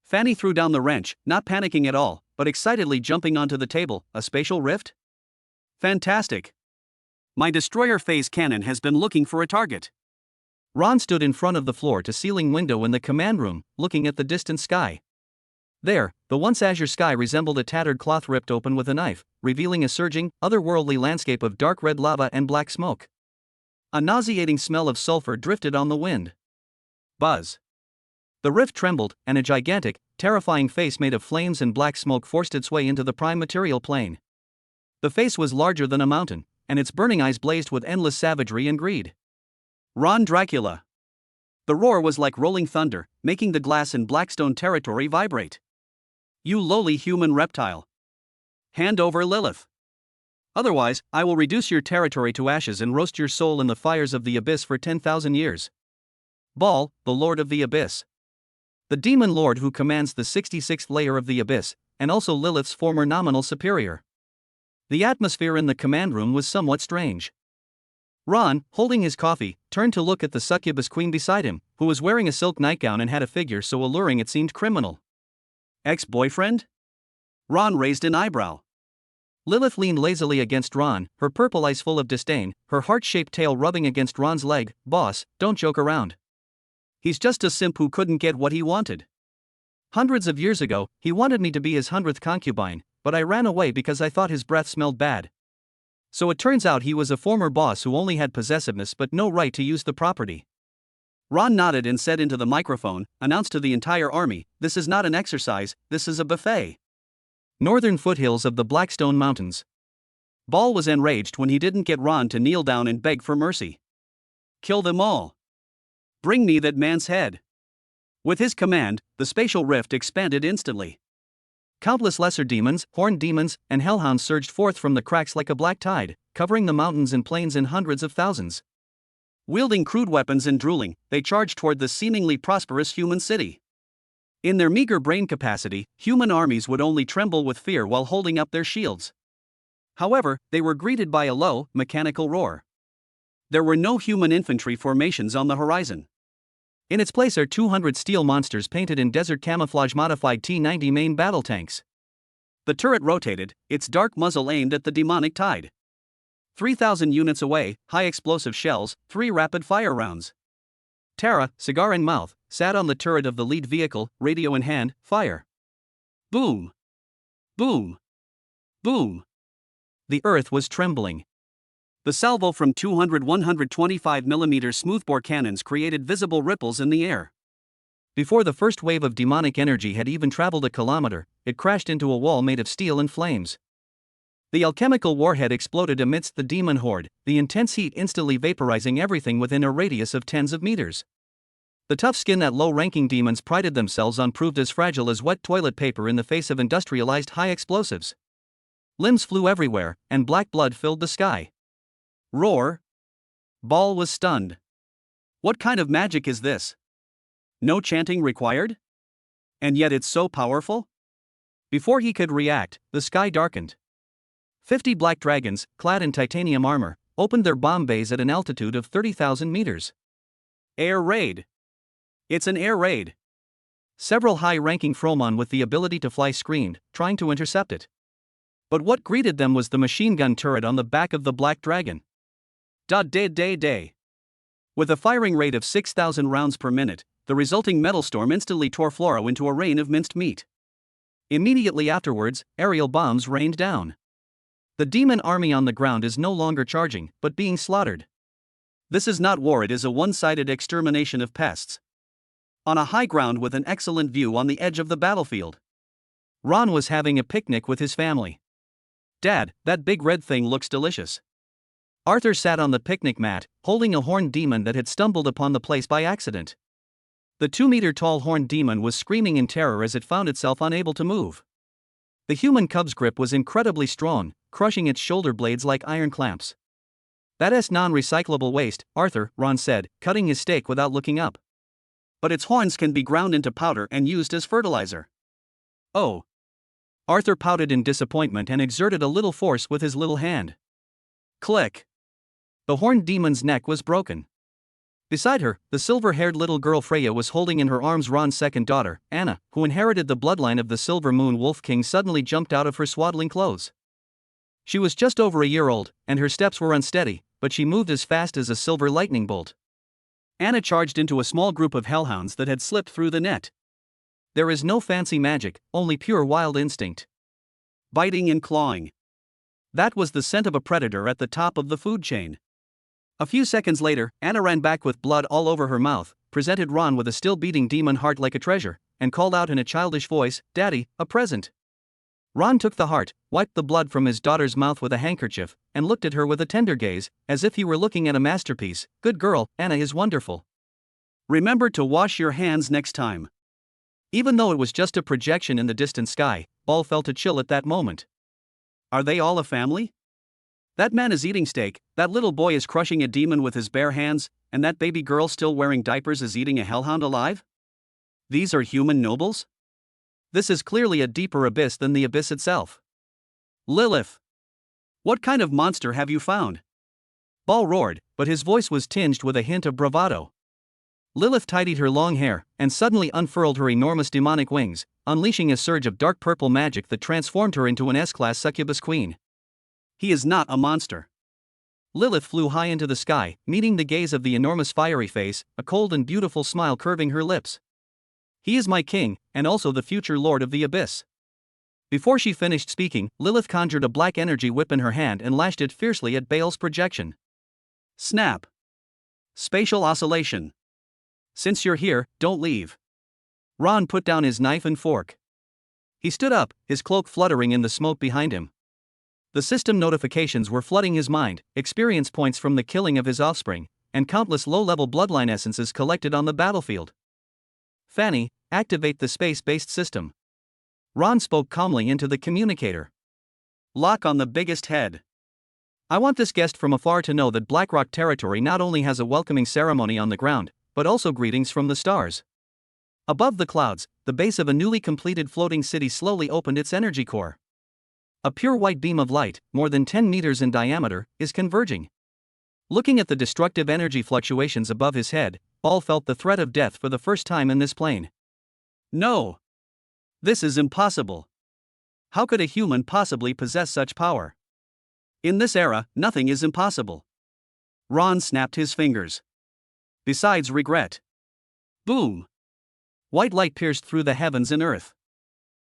[SPEAKER 1] Fanny threw down the wrench, not panicking at all, but excitedly jumping onto the table. A spatial rift? Fantastic. My destroyer phase cannon has been looking for a target. Ron stood in front of the floor-to-ceiling window in the command room, looking at the distant sky. There, the once azure sky resembled a tattered cloth ripped open with a knife, revealing a surging, otherworldly landscape of dark red lava and black smoke. A nauseating smell of sulfur drifted on the wind. Buzz. The rift trembled, and a gigantic, terrifying face made of flames and black smoke forced its way into the prime material plane. The face was larger than a mountain, and its burning eyes blazed with endless savagery and greed. Ron Dracula. The roar was like rolling thunder, making the glass in Blackstone territory vibrate. You lowly human reptile. Hand over Lilith. Otherwise, I will reduce your territory to ashes and roast your soul in the fires of the abyss for 10,000 years. Baal, the Lord of the Abyss. The demon lord who commands the 66th layer of the abyss, and also Lilith's former nominal superior. The atmosphere in the command room was somewhat strange. Ron, holding his coffee, turned to look at the succubus queen beside him, who was wearing a silk nightgown and had a figure so alluring it seemed criminal. Ex-boyfriend? Ron raised an eyebrow. Lilith leaned lazily against Ron, her purple eyes full of disdain, her heart-shaped tail rubbing against Ron's leg. Boss, don't joke around. He's just a simp who couldn't get what he wanted. Hundreds of years ago, he wanted me to be his 100th concubine, but I ran away because I thought his breath smelled bad. So it turns out he was a former boss who only had possessiveness but no right to use the property. Ron nodded and said into the microphone, announced to the entire army, "This is not an exercise, this is a buffet." Northern foothills of the Blackstone Mountains. Baal was enraged when he didn't get Ron to kneel down and beg for mercy. Kill them all. Bring me that man's head. With his command, the spatial rift expanded instantly. Countless lesser demons, horned demons, and hellhounds surged forth from the cracks like a black tide, covering the mountains and plains in hundreds of thousands. Wielding crude weapons and drooling, they charged toward the seemingly prosperous human city. In their meager brain capacity, human armies would only tremble with fear while holding up their shields. However, they were greeted by a low, mechanical roar. There were no human infantry formations on the horizon. In its place are 200 steel monsters painted in desert camouflage modified T-90 main battle tanks. The turret rotated, its dark muzzle aimed at the demonic tide. 3,000 units away, high explosive shells, 3 rapid-fire rounds. Tara, cigar in mouth, sat on the turret of the lead vehicle, radio in hand, fire. Boom. Boom. Boom. The earth was trembling. The salvo from 200 125mm smoothbore cannons created visible ripples in the air. Before the first wave of demonic energy had even traveled a kilometer, it crashed into a wall made of steel and flames. The alchemical warhead exploded amidst the demon horde, the intense heat instantly vaporizing everything within a radius of tens of meters. The tough skin that low-ranking demons prided themselves on proved as fragile as wet toilet paper in the face of industrialized high explosives. Limbs flew everywhere, and black blood filled the sky. Roar. Baal was stunned. What kind of magic is this? No chanting required? And yet it's so powerful? Before he could react, the sky darkened. 50 black dragons, clad in titanium armor, opened their bomb bays at an altitude of 30,000 meters. Air raid. It's an air raid. Several high-ranking Fromon with the ability to fly screamed, trying to intercept it. But what greeted them was the machine gun turret on the back of the black dragon. Day. With a firing rate of 6,000 rounds per minute, the resulting metal storm instantly tore Floro into a rain of minced meat. Immediately afterwards, aerial bombs rained down. The demon army on the ground is no longer charging, but being slaughtered. This is not war, it is a one-sided extermination of pests. On a high ground with an excellent view on the edge of the battlefield. Ron was having a picnic with his family. "Dad, that big red thing looks delicious." Arthur sat on the picnic mat, holding a horned demon that had stumbled upon the place by accident. The 2-meter-tall horned demon was screaming in terror as it found itself unable to move. The human cub's grip was incredibly strong, crushing its shoulder blades like iron clamps. "That's non-recyclable waste," Ron said, cutting his steak without looking up. "But its horns can be ground into powder and used as fertilizer." "Oh." Arthur pouted in disappointment and exerted a little force with his little hand. Click. The horned demon's neck was broken. Beside her, the silver-haired little girl Freya was holding in her arms Ron's second daughter, Anna, who inherited the bloodline of the Silver Moon Wolf King. Suddenly jumped out of her swaddling clothes. She was just over a year old, and her steps were unsteady, but she moved as fast as a silver lightning bolt. Anna charged into a small group of hellhounds that had slipped through the net. There is no fancy magic, only pure wild instinct. Biting and clawing. That was the scent of a predator at the top of the food chain. A few seconds later, Anna ran back with blood all over her mouth, presented Ron with a still-beating demon heart like a treasure, and called out in a childish voice, "Daddy, a present." Ron took the heart, wiped the blood from his daughter's mouth with a handkerchief, and looked at her with a tender gaze, as if he were looking at a masterpiece. "Good girl, Anna is wonderful. Remember to wash your hands next time." Even though it was just a projection in the distant sky, Ball felt a chill at that moment. Are they all a family? That man is eating steak, that little boy is crushing a demon with his bare hands, and that baby girl still wearing diapers is eating a hellhound alive? These are human nobles? This is clearly a deeper abyss than the abyss itself. Lilith! What kind of monster have you found? Ball roared, but his voice was tinged with a hint of bravado. Lilith tidied her long hair, and suddenly unfurled her enormous demonic wings, unleashing a surge of dark purple magic that transformed her into an S-class succubus queen. He is not a monster. Lilith flew high into the sky, meeting the gaze of the enormous fiery face, a cold and beautiful smile curving her lips. He is my king, and also the future lord of the abyss. Before she finished speaking, Lilith conjured a black energy whip in her hand and lashed it fiercely at Baal's projection. Snap. Spatial oscillation. Since you're here, don't leave. Ron put down his knife and fork. He stood up, his cloak fluttering in the smoke behind him. The system notifications were flooding his mind, experience points from the killing of his offspring, and countless low-level bloodline essences collected on the battlefield. Fanny, activate the space-based system. Ron spoke calmly into the communicator. Lock on the biggest head. I want this guest from afar to know that Blackrock territory not only has a welcoming ceremony on the ground, but also greetings from the stars. Above the clouds, the base of a newly completed floating city slowly opened its energy core. A pure white beam of light, more than 10 meters in diameter, is converging. Looking at the destructive energy fluctuations above his head, Ball felt the threat of death for the first time in this plane. No! This is impossible. How could a human possibly possess such power? In this era, nothing is impossible. Ron snapped his fingers. Besides regret. Boom! White light pierced through the heavens and earth.